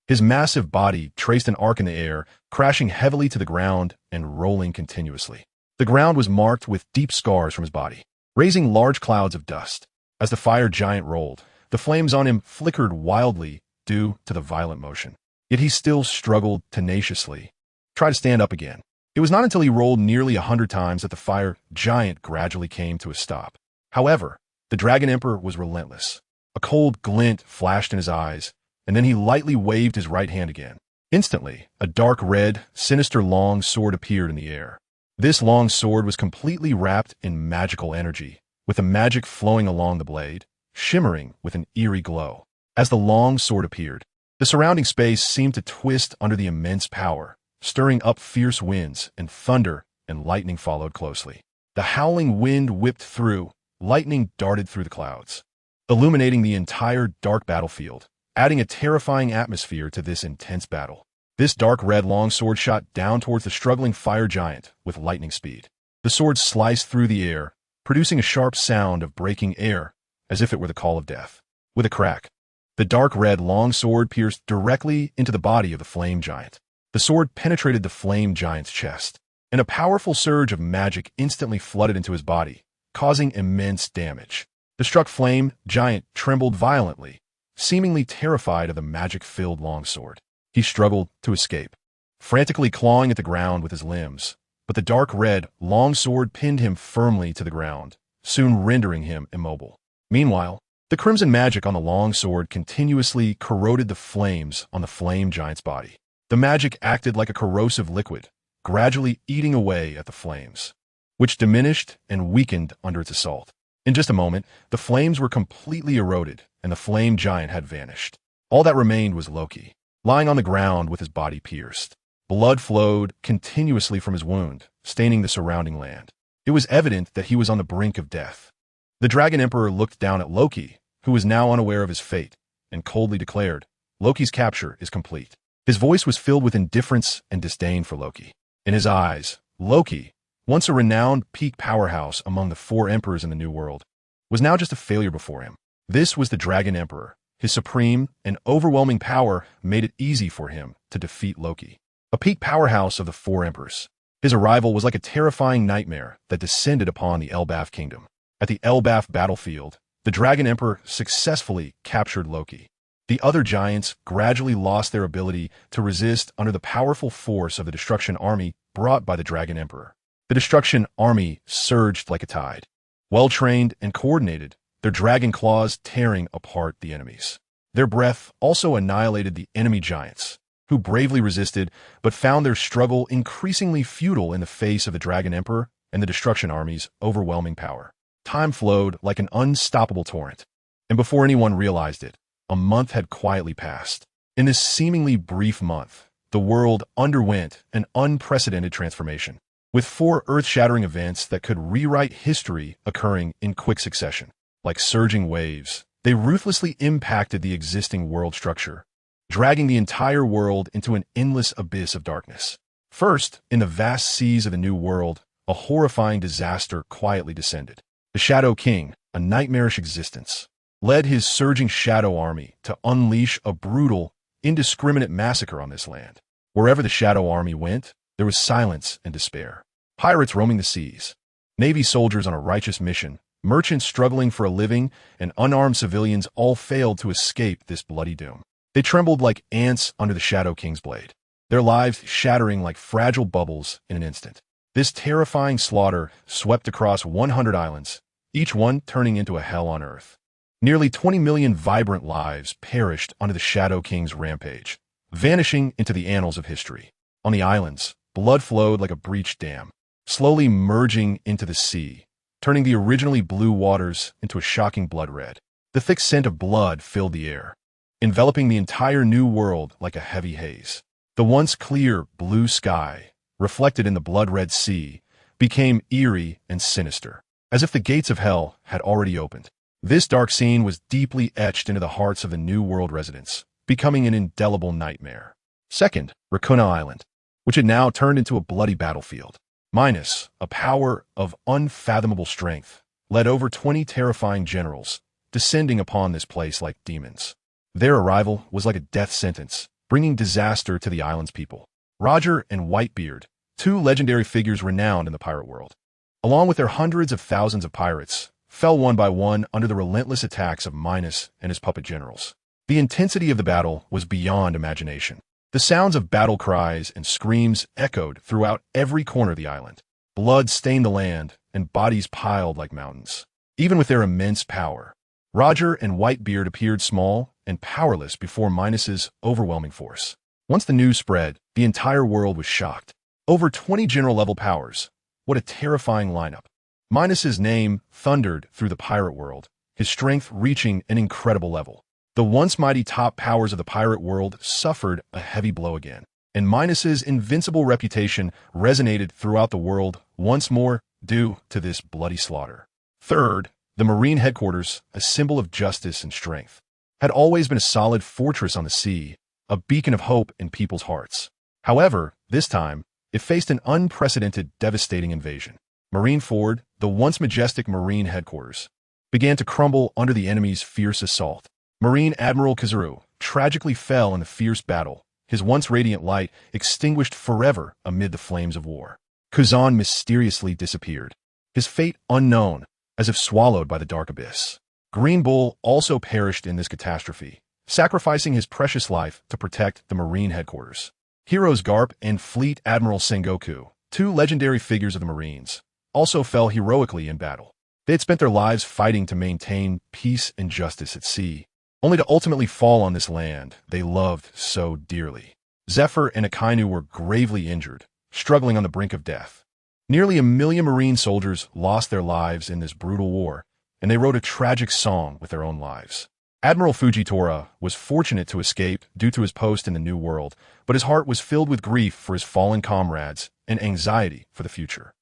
His massive body traced an arc in the air, crashing heavily to the ground and rolling continuously. The ground was marked with deep scars from his body, raising large clouds of dust. As the fire giant rolled, the flames on him flickered wildly due to the violent motion. Yet he still struggled tenaciously. Try to stand up again. It was not until he rolled nearly 100 times that the fire giant gradually came to a stop. However, the Dragon Emperor was relentless. A cold glint flashed in his eyes, and then he lightly waved his right hand again. Instantly, a dark red, sinister long sword appeared in the air. This long sword was completely wrapped in magical energy, with the magic flowing along the blade, shimmering with an eerie glow. As the long sword appeared, the surrounding space seemed to twist under the immense power, stirring up fierce winds, and thunder and lightning followed closely. The howling wind whipped through, lightning darted through the clouds, illuminating the entire dark battlefield, adding a terrifying atmosphere to this intense battle. This dark red longsword shot down towards the struggling fire giant with lightning speed. The sword sliced through the air, producing a sharp sound of breaking air, as if it were the call of death. With a crack, the dark red longsword pierced directly into the body of the flame giant. The sword penetrated the flame giant's chest, and a powerful surge of magic instantly flooded into his body, causing immense damage. The struck flame giant trembled violently, seemingly terrified of the magic-filled longsword. He struggled to escape, frantically clawing at the ground with his limbs, but the dark red longsword pinned him firmly to the ground, soon rendering him immobile. Meanwhile, the crimson magic on the longsword continuously corroded the flames on the flame giant's body. The magic acted like a corrosive liquid, gradually eating away at the flames, which diminished and weakened under its assault. In just a moment, the flames were completely eroded, and the flame giant had vanished. All that remained was Loki, lying on the ground with his body pierced. Blood flowed continuously from his wound, staining the surrounding land. It was evident that he was on the brink of death. The Dragon Emperor looked down at Loki, who was now unaware of his fate, and coldly declared, "Loki's capture is complete." His voice was filled with indifference and disdain for Loki. In his eyes, Loki, once a renowned peak powerhouse among the 4 emperors in the New World, was now just a failure before him. This was the Dragon Emperor. His supreme and overwhelming power made it easy for him to defeat Loki, a peak powerhouse of the 4 emperors. His arrival was like a terrifying nightmare that descended upon the Elbaf kingdom. At the Elbaf battlefield, the Dragon Emperor successfully captured Loki. The other giants gradually lost their ability to resist under the powerful force of the Destruction Army brought by the Dragon Emperor. The Destruction Army surged like a tide, well-trained and coordinated, their dragon claws tearing apart the enemies. Their breath also annihilated the enemy giants, who bravely resisted but found their struggle increasingly futile in the face of the Dragon Emperor and the Destruction Army's overwhelming power. Time flowed like an unstoppable torrent, and before anyone realized it, a month had quietly passed. In this seemingly brief month, the world underwent an unprecedented transformation, with 4 earth-shattering events that could rewrite history occurring in quick succession. Like surging waves, they ruthlessly impacted the existing world structure, dragging the entire world into an endless abyss of darkness. First, in the vast seas of the New World, a horrifying disaster quietly descended. The Shadow King, a nightmarish existence, led his surging shadow army to unleash a brutal, indiscriminate massacre on this land. Wherever the Shadow Army went, there was silence and despair. Pirates roaming the seas, Navy soldiers on a righteous mission, merchants struggling for a living, and unarmed civilians all failed to escape this bloody doom. They trembled like ants under the Shadow King's blade, their lives shattering like fragile bubbles in an instant. This terrifying slaughter swept across 100 islands, each one turning into a hell on earth. Nearly 20 million vibrant lives perished under the Shadow King's rampage, vanishing into the annals of history. On the islands, blood flowed like a breached dam, slowly merging into the sea, turning the originally blue waters into a shocking blood red. The thick scent of blood filled the air, enveloping the entire New World like a heavy haze. The once clear blue sky, reflected in the blood-red sea, became eerie and sinister, as if the gates of hell had already opened. This dark scene was deeply etched into the hearts of the New World residents, becoming an indelible nightmare. Second, Racuna Island, which had now turned into a bloody battlefield. Minos, a power of unfathomable strength, led over 20 terrifying generals, descending upon this place like demons. Their arrival was like a death sentence, bringing disaster to the island's people. Roger and Whitebeard, two legendary figures renowned in the pirate world, along with their hundreds of thousands of pirates, fell one by one under the relentless attacks of Minos and his puppet generals. The intensity of the battle was beyond imagination. The sounds of battle cries and screams echoed throughout every corner of the island. Blood stained the land, and bodies piled like mountains. Even with their immense power, Roger and Whitebeard appeared small and powerless before Minos's overwhelming force. Once the news spread, the entire world was shocked. Over 20 general-level powers. What a terrifying lineup. Minos's name thundered through the pirate world, his strength reaching an incredible level. The once mighty top powers of the pirate world suffered a heavy blow again, and Minos's invincible reputation resonated throughout the world once more due to this bloody slaughter. Third, the Marine headquarters, a symbol of justice and strength, had always been a solid fortress on the sea, a beacon of hope in people's hearts. However, this time, it faced an unprecedented, devastating invasion. Marineford, the once majestic Marine headquarters, began to crumble under the enemy's fierce assault. Marine Admiral Kazuru tragically fell in the fierce battle, his once radiant light extinguished forever amid the flames of war. Kazan mysteriously disappeared, his fate unknown, as if swallowed by the dark abyss. Green Bull also perished in this catastrophe, sacrificing his precious life to protect the Marine headquarters. Heroes Garp and Fleet Admiral Sengoku, two legendary figures of the Marines, also fell heroically in battle. They had spent their lives fighting to maintain peace and justice at sea, only to ultimately fall on this land they loved so dearly. Zephyr and Akainu were gravely injured, struggling on the brink of death. Nearly 1 million Marine soldiers lost their lives in this brutal war, and they wrote a tragic song with their own lives. Admiral Fujitora was fortunate to escape due to his post in the New World, but his heart was filled with grief for his fallen comrades and anxiety for the future.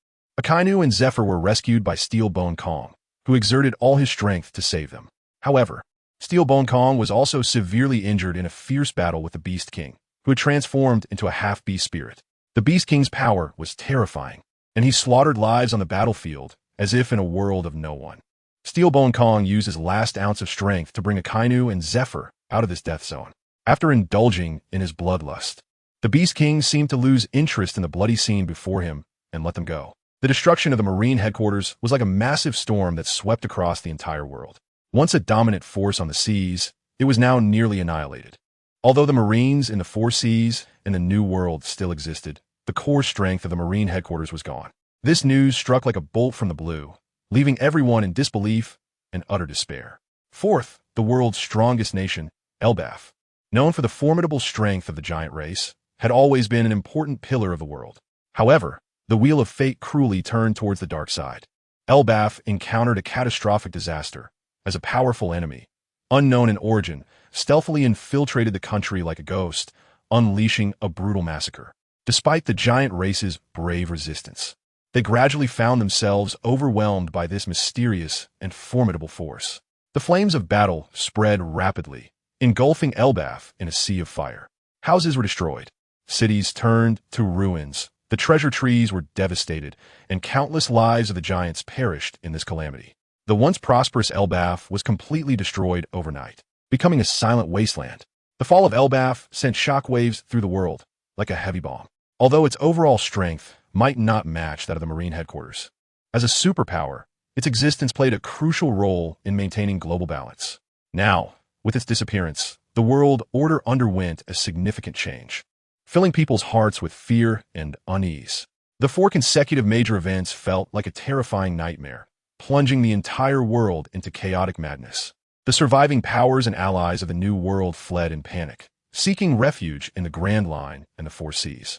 Akainu and Zephyr were rescued by Steelbone Kong, who exerted all his strength to save them. However, Steelbone Kong was also severely injured in a fierce battle with the Beast King, who had transformed into a half-beast spirit. The Beast King's power was terrifying, and he slaughtered lives on the battlefield as if in a world of no one. Steelbone Kong used his last ounce of strength to bring Akainu and Zephyr out of this death zone. After indulging in his bloodlust, the Beast King seemed to lose interest in the bloody scene before him and let them go. The destruction of the Marine headquarters was like a massive storm that swept across the entire world. Once a dominant force on the seas, it was now nearly annihilated. Although the Marines in the Four Seas and the New World still existed, the core strength of the Marine headquarters was gone. This news struck like a bolt from the blue, leaving everyone in disbelief and utter despair. Fourth, the world's strongest nation, Elbaf, known for the formidable strength of the giant race, had always been an important pillar of the world. However, the wheel of fate cruelly turned towards the dark side. Elbaf encountered a catastrophic disaster as a powerful enemy, unknown in origin, stealthily infiltrated the country like a ghost, unleashing a brutal massacre. Despite the giant race's brave resistance, they gradually found themselves overwhelmed by this mysterious and formidable force. The flames of battle spread rapidly, engulfing Elbaf in a sea of fire. Houses were destroyed, cities turned to ruins, the treasure trees were devastated, and countless lives of the giants perished in this calamity. The once prosperous Elbaf was completely destroyed overnight, becoming a silent wasteland. The fall of Elbaf sent shockwaves through the world, like a heavy bomb. Although its overall strength might not match that of the Marine headquarters, as a superpower, its existence played a crucial role in maintaining global balance. Now, with its disappearance, the world order underwent a significant change, filling people's hearts with fear and unease. The 4 consecutive major events felt like a terrifying nightmare, plunging the entire world into chaotic madness. The surviving powers and allies of the New World fled in panic, seeking refuge in the Grand Line and the Four Seas.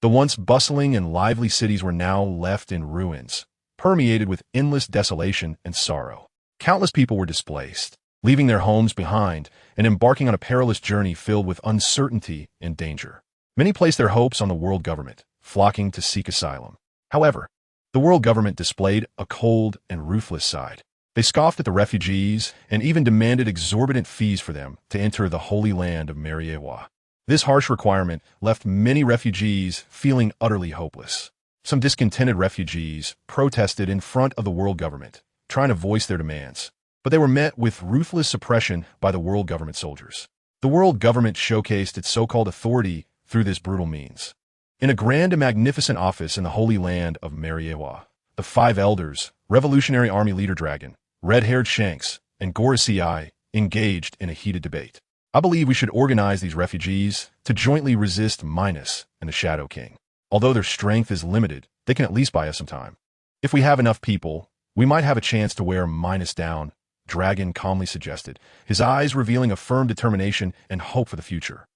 The once bustling and lively cities were now left in ruins, permeated with endless desolation and sorrow. Countless people were displaced, leaving their homes behind and embarking on a perilous journey filled with uncertainty and danger. Many placed their hopes on the world government, flocking to seek asylum. However, the world government displayed a cold and ruthless side. They scoffed at the refugees and even demanded exorbitant fees for them to enter the holy land of Mariewa. This harsh requirement left many refugees feeling utterly hopeless. Some discontented refugees protested in front of the world government, trying to voice their demands, but they were met with ruthless suppression by the world government soldiers. The world government showcased its so-called authority through this brutal means. In a grand and magnificent office in the Holy Land of Mariewa, the five elders, Revolutionary Army leader Dragon, red-haired Shanks, and Gorosei engaged in a heated debate. I believe we should organize these refugees to jointly resist Minos and the Shadow King. Although their strength is limited, they can at least buy us some time. If we have enough people, we might have a chance to wear Minos down, Dragon calmly suggested, his eyes revealing a firm determination and hope for the future.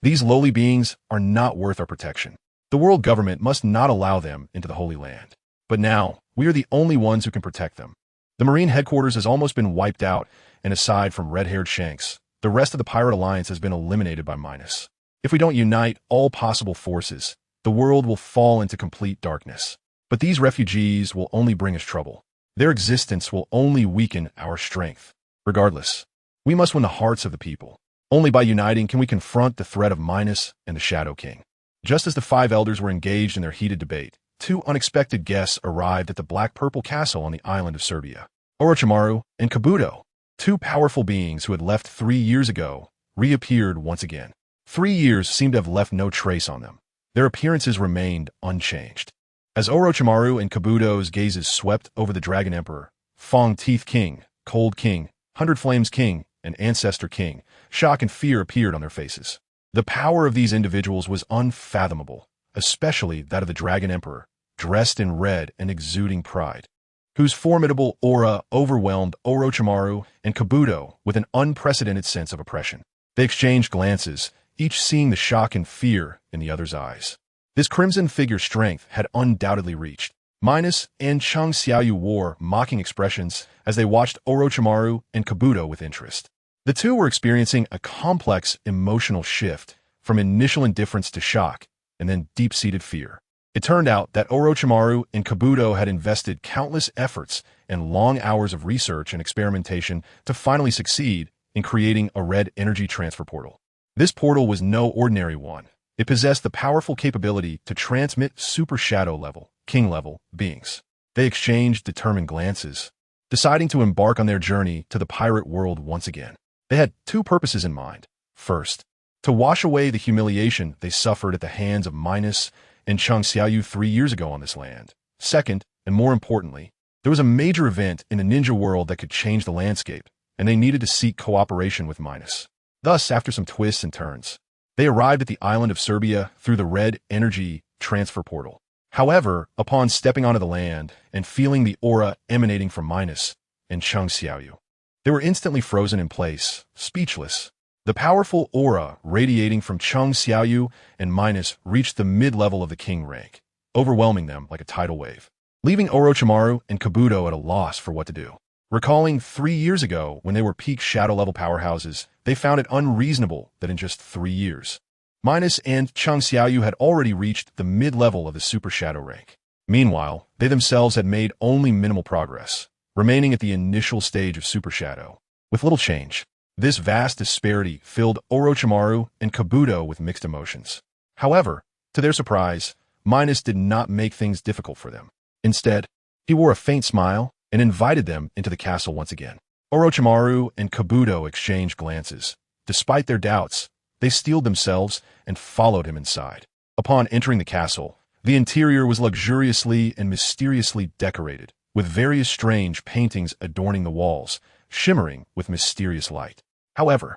These lowly beings are not worth our protection. The world government must not allow them into the Holy Land. But now, we are the only ones who can protect them. The Marine headquarters has almost been wiped out, and aside from red-haired Shanks, the rest of the Pirate Alliance has been eliminated by Minos. If we don't unite all possible forces, the world will fall into complete darkness. But these refugees will only bring us trouble. Their existence will only weaken our strength. Regardless, we must win the hearts of the people. Only by uniting can we confront the threat of Minos and the Shadow King. Just as the five elders were engaged in their heated debate, two unexpected guests arrived at the black-purple castle on the island of Serbia. Orochimaru and Kabuto, two powerful beings who had left 3 years ago, reappeared once again. 3 years seemed to have left no trace on them. Their appearances remained unchanged. As Orochimaru and Kabuto's gazes swept over the Dragon Emperor, Fang Teeth King, Cold King, Hundred Flames King, and Ancestor King, shock and fear appeared on their faces. The power of these individuals was unfathomable, especially that of the Dragon Emperor, dressed in red and exuding pride, whose formidable aura overwhelmed Orochimaru and Kabuto with an unprecedented sense of oppression. They exchanged glances, each seeing the shock and fear in the other's eyes. This crimson figure's strength had undoubtedly reached. Minos and Chung Xiaoyu wore mocking expressions as they watched Orochimaru and Kabuto with interest. The two were experiencing a complex emotional shift from initial indifference to shock and then deep-seated fear. It turned out that Orochimaru and Kabuto had invested countless efforts and long hours of research and experimentation to finally succeed in creating a red energy transfer portal. This portal was no ordinary one. It possessed the powerful capability to transmit super shadow level, king level, beings. They exchanged determined glances, deciding to embark on their journey to the pirate world once again. They had two purposes in mind. First, to wash away the humiliation they suffered at the hands of Minos and Chung Xiaoyu 3 years ago on this land. Second, and more importantly, there was a major event in the ninja world that could change the landscape, and they needed to seek cooperation with Minos. Thus, after some twists and turns, they arrived at the island of Serbia through the red energy transfer portal. However, upon stepping onto the land and feeling the aura emanating from Minos and Chung Xiaoyu, they were instantly frozen in place, speechless. The powerful aura radiating from Chung Xiaoyu and Minos reached the mid-level of the king rank, overwhelming them like a tidal wave, leaving Orochimaru and Kabuto at a loss for what to do. Recalling 3 years ago when they were peak shadow-level powerhouses, they found it unreasonable that in just 3 years, Minos and Chung Xiaoyu had already reached the mid-level of the Super Shadow rank. Meanwhile, they themselves had made only minimal progress, remaining at the initial stage of Super Shadow, with little change. This vast disparity filled Orochimaru and Kabuto with mixed emotions. However, to their surprise, Minos did not make things difficult for them. Instead, he wore a faint smile and invited them into the castle once again. Orochimaru and Kabuto exchanged glances. Despite their doubts, they steeled themselves and followed him inside. Upon entering the castle, the interior was luxuriously and mysteriously decorated, with various strange paintings adorning the walls, shimmering with mysterious light. However,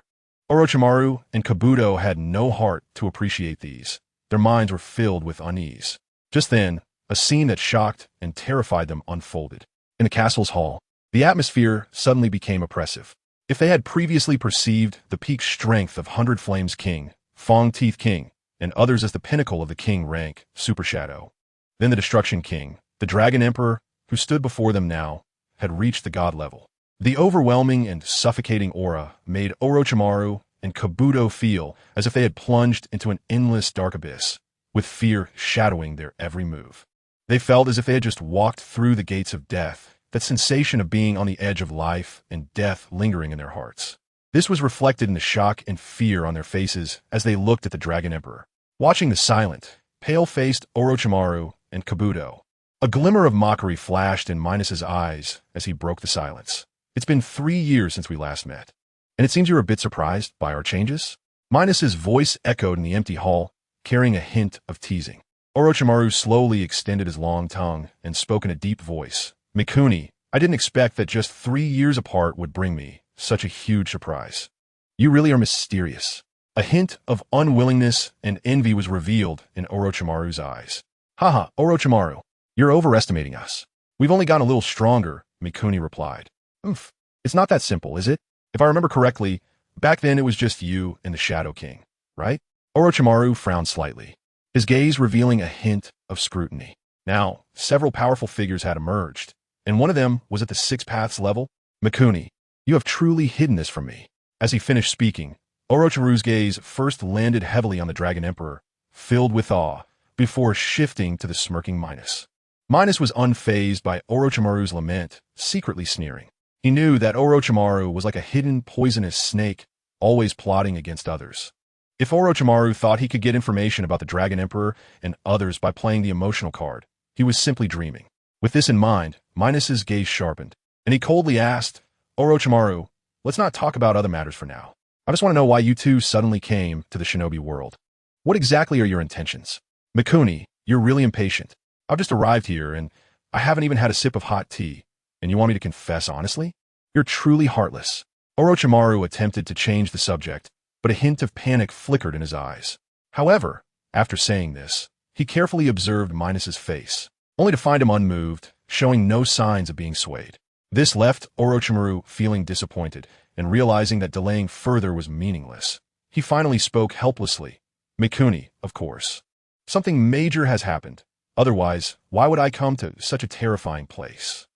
Orochimaru and Kabuto had no heart to appreciate these. Their minds were filled with unease. Just then, a scene that shocked and terrified them unfolded. In the castle's hall, the atmosphere suddenly became oppressive. If they had previously perceived the peak strength of Hundred Flames King, Fang Teeth King, and others as the pinnacle of the king rank, Super Shadow, then the Destruction King, the Dragon Emperor, who stood before them now, had reached the god level. The overwhelming and suffocating aura made Orochimaru and Kabuto feel as if they had plunged into an endless dark abyss, with fear shadowing their every move. They felt as if they had just walked through the gates of death, that sensation of being on the edge of life and death lingering in their hearts. This was reflected in the shock and fear on their faces as they looked at the Dragon Emperor, watching the silent, pale-faced Orochimaru and Kabuto. A glimmer of mockery flashed in Minos's eyes as he broke the silence. It's been 3 years since we last met, and it seems you're a bit surprised by our changes? Minos's voice echoed in the empty hall, carrying a hint of teasing. Orochimaru slowly extended his long tongue and spoke in a deep voice. Mikuni, I didn't expect that just 3 years apart would bring me such a huge surprise. You really are mysterious. A hint of unwillingness and envy was revealed in Orochimaru's eyes. Haha, Orochimaru, you're overestimating us. We've only gotten a little stronger, Mikuni replied. It's not that simple, is it? If I remember correctly, back then it was just you and the Shadow King, right? Orochimaru frowned slightly, his gaze revealing a hint of scrutiny. Now, several powerful figures had emerged, and one of them was at the Six Paths level. Mikuni, you have truly hidden this from me. As he finished speaking, Orochimaru's gaze first landed heavily on the Dragon Emperor, filled with awe, before shifting to the smirking Minos. Minos was unfazed by Orochimaru's lament, secretly sneering. He knew that Orochimaru was like a hidden poisonous snake, always plotting against others. If Orochimaru thought he could get information about the Dragon Emperor and others by playing the emotional card, he was simply dreaming. With this in mind, Minos's gaze sharpened, and he coldly asked, Orochimaru, let's not talk about other matters for now. I just want to know why you two suddenly came to the shinobi world. What exactly are your intentions? Mikuni, you're really impatient. I've just arrived here, and I haven't even had a sip of hot tea. And you want me to confess honestly? You're truly heartless. Orochimaru attempted to change the subject, but a hint of panic flickered in his eyes. However, after saying this, he carefully observed Minos's face, only to find him unmoved, showing no signs of being swayed. This left Orochimaru feeling disappointed and realizing that delaying further was meaningless. He finally spoke helplessly. Mikuni, of course. Something major has happened. Otherwise, why would I come to such a terrifying place?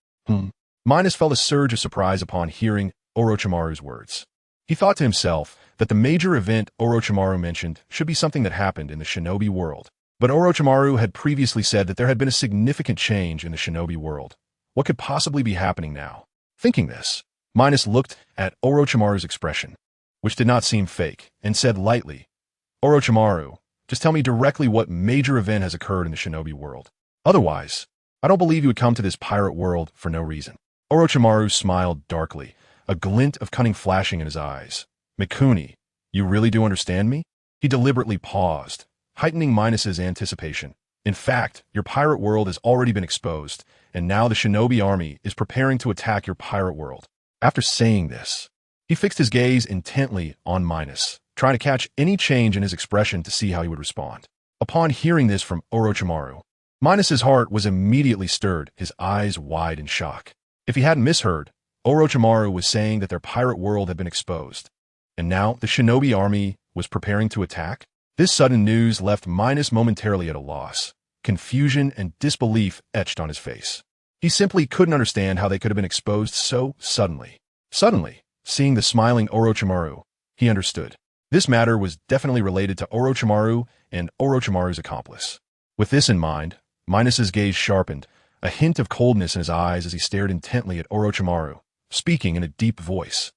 Minos felt a surge of surprise upon hearing Orochimaru's words. He thought to himself that the major event Orochimaru mentioned should be something that happened in the shinobi world. But Orochimaru had previously said that there had been a significant change in the shinobi world. What could possibly be happening now? Thinking this, Minos looked at Orochimaru's expression, which did not seem fake, and said lightly, Orochimaru, just tell me directly what major event has occurred in the shinobi world. Otherwise, I don't believe you would come to this pirate world for no reason. Orochimaru smiled darkly, a glint of cunning flashing in his eyes. Mikuni, you really do understand me? He deliberately paused, heightening Minos's anticipation. In fact, your pirate world has already been exposed, and now the shinobi army is preparing to attack your pirate world. After saying this, he fixed his gaze intently on Minos, trying to catch any change in his expression to see how he would respond. Upon hearing this from Orochimaru, Minos's heart was immediately stirred, his eyes wide in shock. If he hadn't misheard, Orochimaru was saying that their pirate world had been exposed, and now the shinobi army was preparing to attack. This sudden news left Minos momentarily at a loss. Confusion and disbelief etched on his face. He simply couldn't understand how they could have been exposed so suddenly. Suddenly, seeing the smiling Orochimaru, he understood. This matter was definitely related to Orochimaru and Orochimaru's accomplice. With this in mind, Minos's gaze sharpened, a hint of coldness in his eyes as he stared intently at Orochimaru, speaking in a deep voice.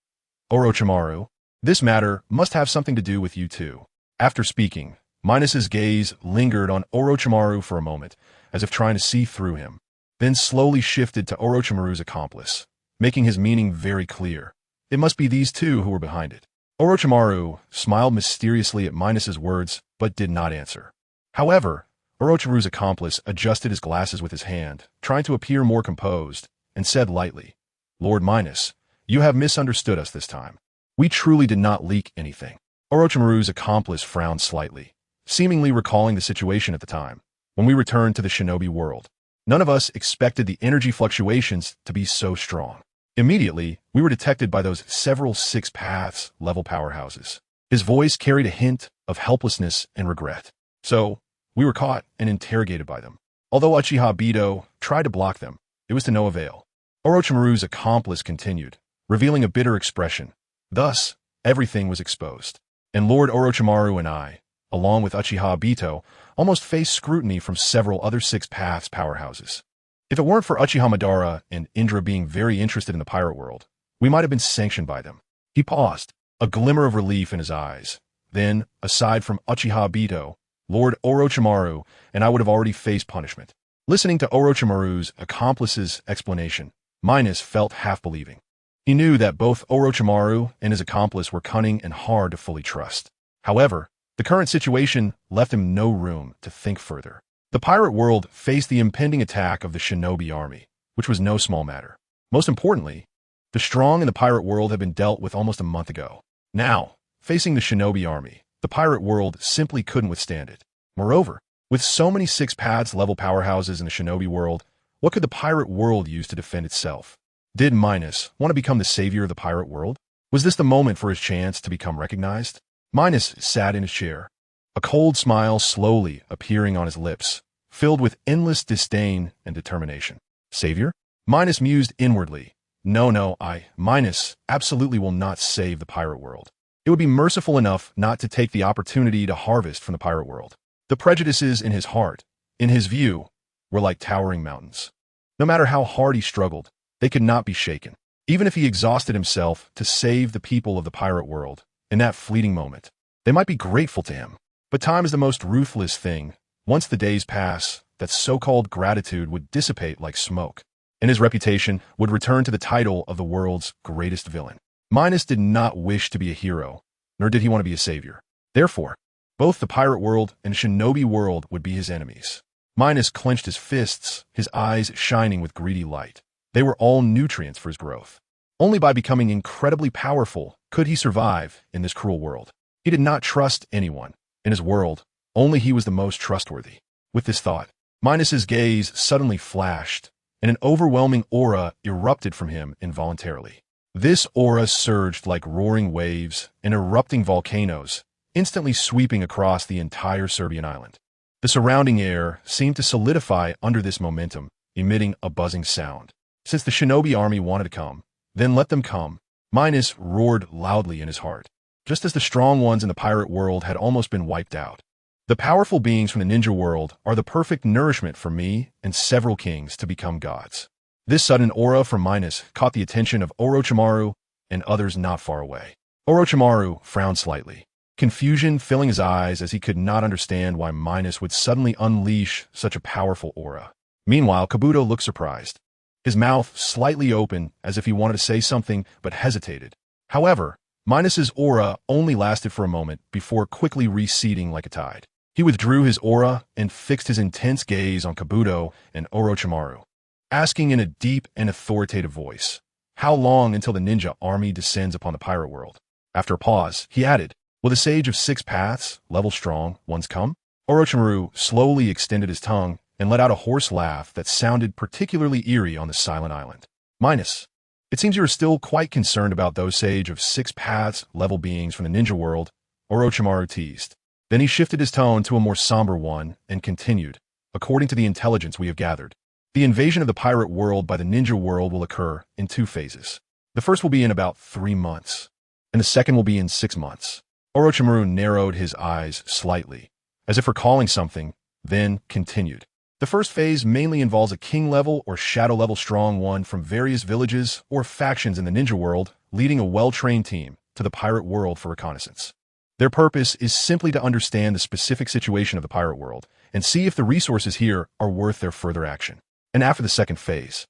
Orochimaru, this matter must have something to do with you too. After speaking, Minos's gaze lingered on Orochimaru for a moment, as if trying to see through him, then slowly shifted to Orochimaru's accomplice, making his meaning very clear. It must be these two who were behind it. Orochimaru smiled mysteriously at Minos's words, but did not answer. However, Orochimaru's accomplice adjusted his glasses with his hand, trying to appear more composed, and said lightly, Lord Minos, you have misunderstood us this time. We truly did not leak anything. Orochimaru's accomplice frowned slightly, seemingly recalling the situation at the time, when we returned to the shinobi world. None of us expected the energy fluctuations to be so strong. Immediately, we were detected by those several Six Paths level powerhouses. His voice carried a hint of helplessness and regret. So, we were caught and interrogated by them. Although Uchiha Bito tried to block them, it was to no avail. Orochimaru's accomplice continued, revealing a bitter expression. Thus, everything was exposed. And Lord Orochimaru and I, along with Uchiha Bito, almost faced scrutiny from several other Six Paths powerhouses. If it weren't for Uchiha Madara and Indra being very interested in the pirate world, we might have been sanctioned by them. He paused, a glimmer of relief in his eyes. Then, aside from Uchiha Obito, Lord Orochimaru, and I would have already faced punishment. Listening to Orochimaru's accomplice's explanation, Minos felt half-believing. He knew that both Orochimaru and his accomplice were cunning and hard to fully trust. However, the current situation left him no room to think further. The pirate world faced the impending attack of the shinobi army, which was no small matter. Most importantly, the strong in the pirate world had been dealt with almost a month ago. Now, facing the shinobi army, the pirate world simply couldn't withstand it. Moreover, with so many Six Paths level powerhouses in the shinobi world, what could the pirate world use to defend itself? Did Minos want to become the savior of the pirate world? Was this the moment for his chance to become recognized? Minos sat in his chair, a cold smile slowly appearing on his lips, filled with endless disdain and determination. Savior? Minos mused inwardly. No, Minos, absolutely will not save the pirate world. It would be merciful enough not to take the opportunity to harvest from the pirate world. The prejudices in his heart, in his view, were like towering mountains. No matter how hard he struggled, they could not be shaken. Even if he exhausted himself to save the people of the pirate world, in that fleeting moment, they might be grateful to him. But time is the most ruthless thing. Once the days pass, that so-called gratitude would dissipate like smoke, and his reputation would return to the title of the world's greatest villain. Minos did not wish to be a hero, nor did he want to be a savior. Therefore, both the pirate world and shinobi world would be his enemies. Minos clenched his fists, his eyes shining with greedy light. They were all nutrients for his growth. Only by becoming incredibly powerful could he survive in this cruel world. He did not trust anyone. In his world, only he was the most trustworthy. With this thought, Minos's gaze suddenly flashed, and an overwhelming aura erupted from him involuntarily. This aura surged like roaring waves and erupting volcanoes, instantly sweeping across the entire Serbian island. The surrounding air seemed to solidify under this momentum, emitting a buzzing sound. Since the shinobi army wanted to come, then let them come. Minos roared loudly in his heart, just as the strong ones in the pirate world had almost been wiped out. The powerful beings from the ninja world are the perfect nourishment for me and several kings to become gods. This sudden aura from Minos caught the attention of Orochimaru and others not far away. Orochimaru frowned slightly, confusion filling his eyes as he could not understand why Minos would suddenly unleash such a powerful aura. Meanwhile, Kabuto looked surprised, his mouth slightly open as if he wanted to say something but hesitated. However, Minos's aura only lasted for a moment before quickly receding like a tide. He withdrew his aura and fixed his intense gaze on Kabuto and Orochimaru, asking in a deep and authoritative voice, "How long until the ninja army descends upon the pirate world?" After a pause, he added, "Will the sage of Six Paths, level strong, ones come?" Orochimaru slowly extended his tongue and let out a hoarse laugh that sounded particularly eerie on the silent island. "Minos, it seems you are still quite concerned about those sage of Six Paths level beings from the ninja world," Orochimaru teased. Then he shifted his tone to a more somber one and continued, "According to the intelligence we have gathered, the invasion of the pirate world by the ninja world will occur in 2 phases. The first will be in about 3 months, and the second will be in 6 months. Orochimaru narrowed his eyes slightly, as if recalling something, then continued. The first phase mainly involves a king-level or shadow-level strong one from various villages or factions in the ninja world, leading a well-trained team to the pirate world for reconnaissance. Their purpose is simply to understand the specific situation of the pirate world and see if the resources here are worth their further action. And after the second phase,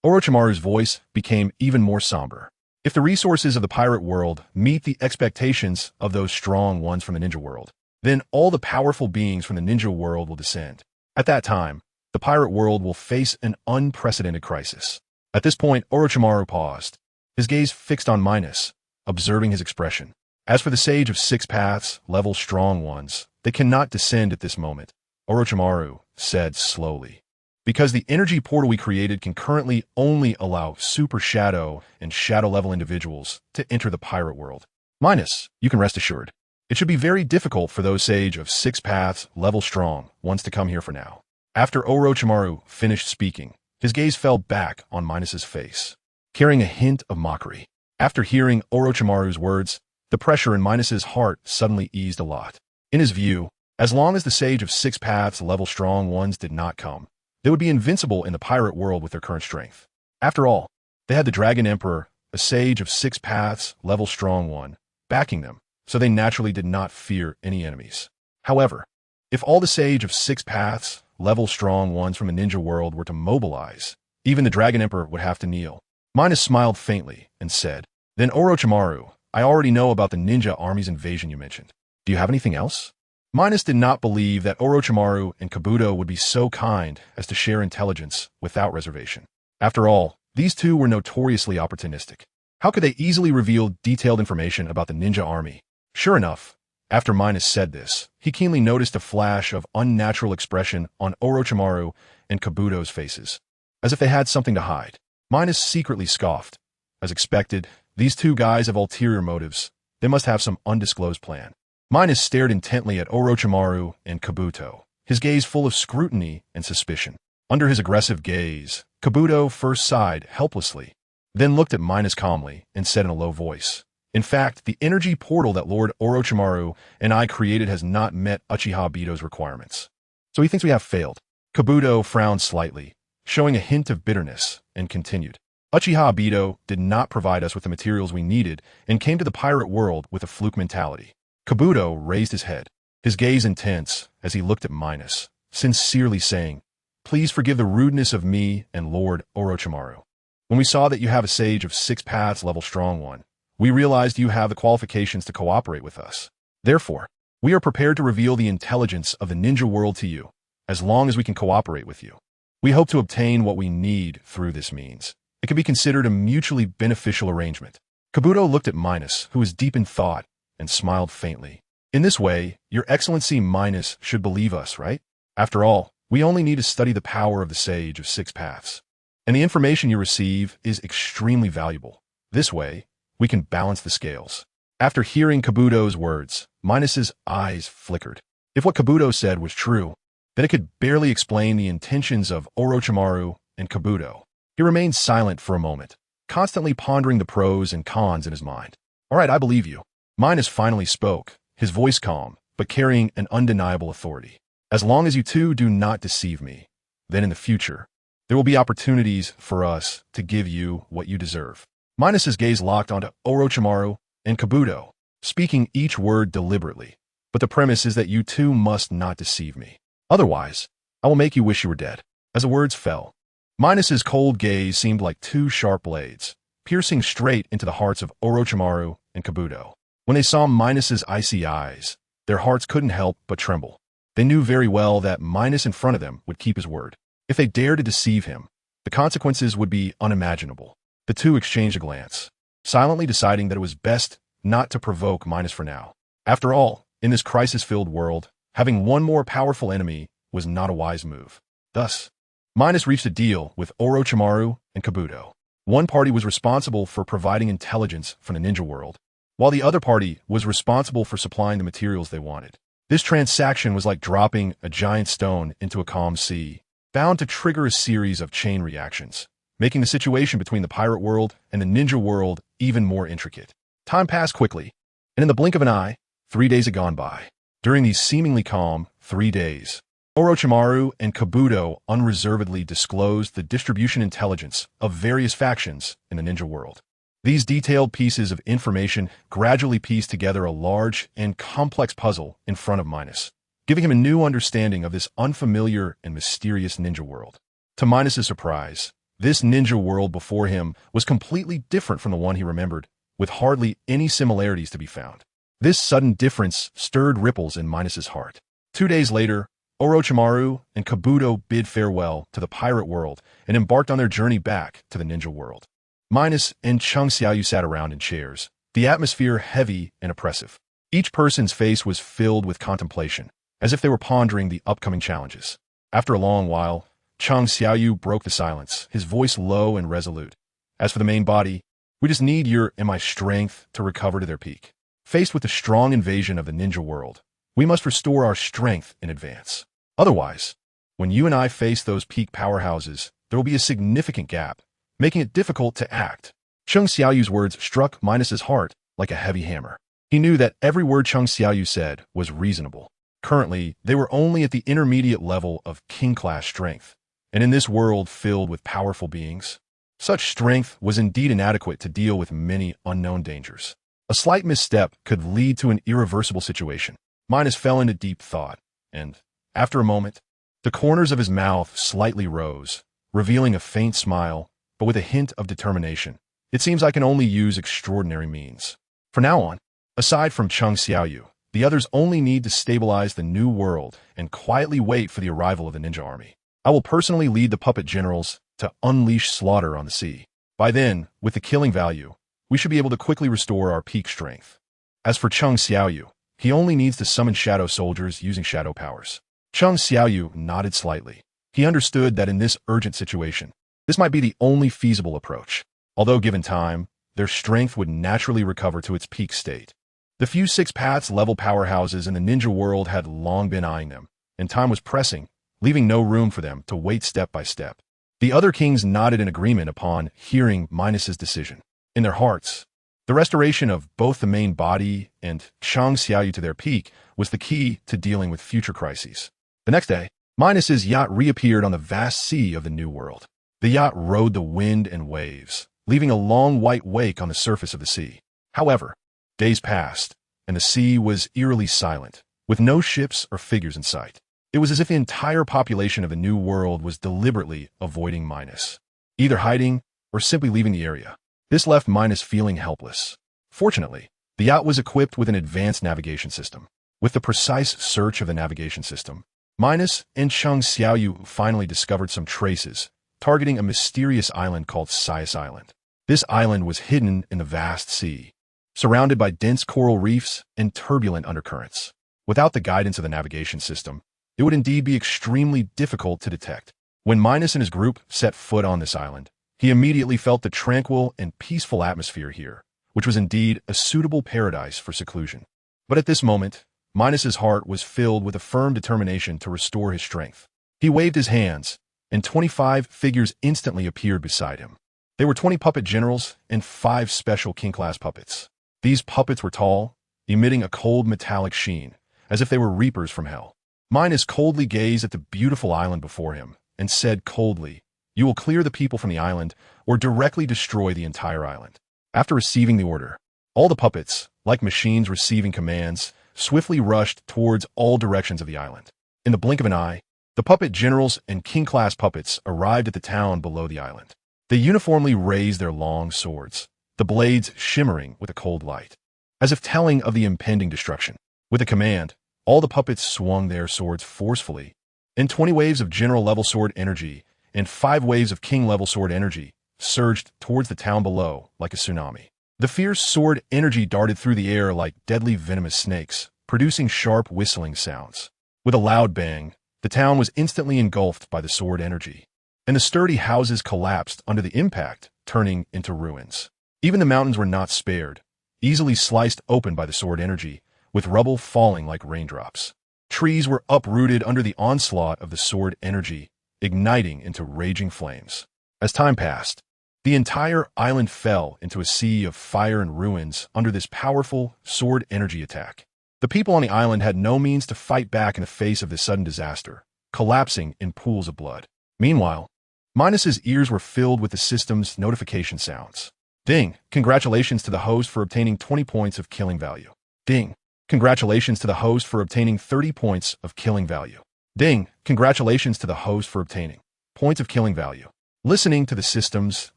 Orochimaru's voice became even more somber. If the resources of the pirate world meet the expectations of those strong ones from the ninja world, then all the powerful beings from the ninja world will descend. At that time, the pirate world will face an unprecedented crisis. At this point, Orochimaru paused, his gaze fixed on Minos, observing his expression. As for the sage of Six Paths, level strong ones, they cannot descend at this moment, Orochimaru said slowly, because the energy portal we created can currently only allow super shadow and shadow level individuals to enter the pirate world. Minos, you can rest assured, it should be very difficult for those sage of Six Paths, level strong ones to come here for now. After Orochimaru finished speaking, his gaze fell back on Minos's face, carrying a hint of mockery. After hearing Orochimaru's words, the pressure in Minos's heart suddenly eased a lot. In his view, as long as the sage of Six Paths level strong ones did not come, they would be invincible in the pirate world with their current strength. After all, they had the Dragon Emperor, a sage of Six Paths level strong one, backing them, so they naturally did not fear any enemies. However, if all the Sage of Six Paths, level-strong ones from the ninja world were to mobilize, even the Dragon Emperor would have to kneel. Minos smiled faintly and said, "Then Orochimaru, I already know about the ninja army's invasion you mentioned. Do you have anything else?" Minos did not believe that Orochimaru and Kabuto would be so kind as to share intelligence without reservation. After all, these two were notoriously opportunistic. How could they easily reveal detailed information about the ninja army? Sure enough, after Minos said this, he keenly noticed a flash of unnatural expression on Orochimaru and Kabuto's faces, as if they had something to hide. Minos secretly scoffed. As expected, these two guys have ulterior motives. They must have some undisclosed plan. Minos stared intently at Orochimaru and Kabuto, his gaze full of scrutiny and suspicion. Under his aggressive gaze, Kabuto first sighed helplessly, then looked at Minos calmly and said in a low voice, "In fact, the energy portal that Lord Orochimaru and I created has not met Uchiha Obito's requirements. So he thinks we have failed." Kabuto frowned slightly, showing a hint of bitterness, and continued, "Uchiha Obito did not provide us with the materials we needed and came to the pirate world with a fluke mentality." Kabuto raised his head, his gaze intense as he looked at Minos, sincerely saying, "Please forgive the rudeness of me and Lord Orochimaru. When we saw that you have a Sage of Six Paths level strong one, we realized you have the qualifications to cooperate with us. Therefore, we are prepared to reveal the intelligence of the ninja world to you, as long as we can cooperate with you. We hope to obtain what we need through this means. It can be considered a mutually beneficial arrangement." Kabuto looked at Minos, who was deep in thought, and smiled faintly. "In this way, Your Excellency Minos should believe us, right? After all, we only need to study the power of the Sage of Six Paths. And the information you receive is extremely valuable. This way, we can balance the scales." After hearing Kabuto's words, Minos's eyes flickered. If what Kabuto said was true, then it could barely explain the intentions of Orochimaru and Kabuto. He remained silent for a moment, constantly pondering the pros and cons in his mind. "All right, I believe you." Minos finally spoke, his voice calm, but carrying an undeniable authority. "As long as you two do not deceive me, then in the future, there will be opportunities for us to give you what you deserve." Minos's gaze locked onto Orochimaru and Kabuto, speaking each word deliberately. "But the premise is that you two must not deceive me. Otherwise, I will make you wish you were dead." As the words fell, Minos's cold gaze seemed like two sharp blades, piercing straight into the hearts of Orochimaru and Kabuto. When they saw Minos's icy eyes, their hearts couldn't help but tremble. They knew very well that Minos in front of them would keep his word. If they dared to deceive him, the consequences would be unimaginable. The two exchanged a glance, silently deciding that it was best not to provoke Minos for now. After all, in this crisis-filled world, having one more powerful enemy was not a wise move. Thus, Minos reached a deal with Orochimaru and Kabuto. One party was responsible for providing intelligence from the ninja world, while the other party was responsible for supplying the materials they wanted. This transaction was like dropping a giant stone into a calm sea, bound to trigger a series of chain reactions, making the situation between the pirate world and the ninja world even more intricate. Time passed quickly, and in the blink of an eye, 3 days had gone by. During these seemingly calm 3 days, Orochimaru and Kabuto unreservedly disclosed the distribution intelligence of various factions in the ninja world. These detailed pieces of information gradually pieced together a large and complex puzzle in front of Minos, giving him a new understanding of this unfamiliar and mysterious ninja world. To Minos's surprise, this ninja world before him was completely different from the one he remembered, with hardly any similarities to be found. This sudden difference stirred ripples in Minos's heart. 2 days later, Orochimaru and Kabuto bid farewell to the pirate world and embarked on their journey back to the ninja world. Minos and Chung Xiaoyu sat around in chairs, the atmosphere heavy and oppressive. Each person's face was filled with contemplation, as if they were pondering the upcoming challenges. After a long while, Chung Xiaoyu broke the silence, his voice low and resolute. "As for the main body, we just need your and my strength to recover to their peak. Faced with the strong invasion of the ninja world, we must restore our strength in advance. Otherwise, when you and I face those peak powerhouses, there will be a significant gap, making it difficult to act." Chung Xiaoyu's words struck Minos's heart like a heavy hammer. He knew that every word Chung Xiaoyu said was reasonable. Currently, they were only at the intermediate level of king-class strength, and in this world filled with powerful beings, such strength was indeed inadequate to deal with many unknown dangers. A slight misstep could lead to an irreversible situation. Minos fell into deep thought, and, after a moment, the corners of his mouth slightly rose, revealing a faint smile, but with a hint of determination. It seems I can only use extraordinary means. From now on, aside from Chung Xiaoyu, the others only need to stabilize the new world and quietly wait for the arrival of the ninja army. I will personally lead the puppet generals to unleash slaughter on the sea. By then, with the killing value, we should be able to quickly restore our peak strength. As for Chung Xiaoyu, he only needs to summon shadow soldiers using shadow powers. Chung Xiaoyu nodded slightly. He understood that in this urgent situation, this might be the only feasible approach. Although given time, their strength would naturally recover to its peak state. The few six-paths level powerhouses in the ninja world had long been eyeing them, and time was pressing, leaving no room for them to wait step by step. The other kings nodded in agreement upon hearing Minos's decision. In their hearts, the restoration of both the main body and Chung Xiaoyu to their peak was the key to dealing with future crises. The next day, Minos's yacht reappeared on the vast sea of the New World. The yacht rode the wind and waves, leaving a long white wake on the surface of the sea. However, days passed, and the sea was eerily silent, with no ships or figures in sight. It was as if the entire population of the New World was deliberately avoiding Minos, either hiding or simply leaving the area. This left Minos feeling helpless. Fortunately, the yacht was equipped with an advanced navigation system. With the precise search of the navigation system, Minos and Chung Xiaoyu finally discovered some traces, targeting a mysterious island called Sias Island. This island was hidden in the vast sea, surrounded by dense coral reefs and turbulent undercurrents. Without the guidance of the navigation system, it would indeed be extremely difficult to detect. When Minos and his group set foot on this island, he immediately felt the tranquil and peaceful atmosphere here, which was indeed a suitable paradise for seclusion. But at this moment, Minos's heart was filled with a firm determination to restore his strength. He waved his hands, and 25 figures instantly appeared beside him. They were 20 puppet generals and 5 special king-class puppets. These puppets were tall, emitting a cold metallic sheen, as if they were reapers from hell. Minos coldly gazed at the beautiful island before him and said coldly, "You will clear the people from the island or directly destroy the entire island." After receiving the order, all the puppets, like machines receiving commands, swiftly rushed towards all directions of the island. In the blink of an eye, the puppet generals and king-class puppets arrived at the town below the island. They uniformly raised their long swords, the blades shimmering with a cold light, as if telling of the impending destruction. With a command, all the puppets swung their swords forcefully, and 20 waves of general-level sword energy and 5 waves of king-level sword energy surged towards the town below like a tsunami. The fierce sword energy darted through the air like deadly venomous snakes, producing sharp whistling sounds. With a loud bang, the town was instantly engulfed by the sword energy, and the sturdy houses collapsed under the impact, turning into ruins. Even the mountains were not spared, easily sliced open by the sword energy, with rubble falling like raindrops. Trees were uprooted under the onslaught of the sword energy, igniting into raging flames. As time passed, the entire island fell into a sea of fire and ruins under this powerful sword energy attack. The people on the island had no means to fight back in the face of this sudden disaster, collapsing in pools of blood. Meanwhile, Minos's ears were filled with the system's notification sounds. Ding! Congratulations to the host for obtaining 20 points of killing value. Ding! Congratulations to the host for obtaining 30 points of killing value. Ding! Congratulations to the host for obtaining points of killing value. Listening to the system's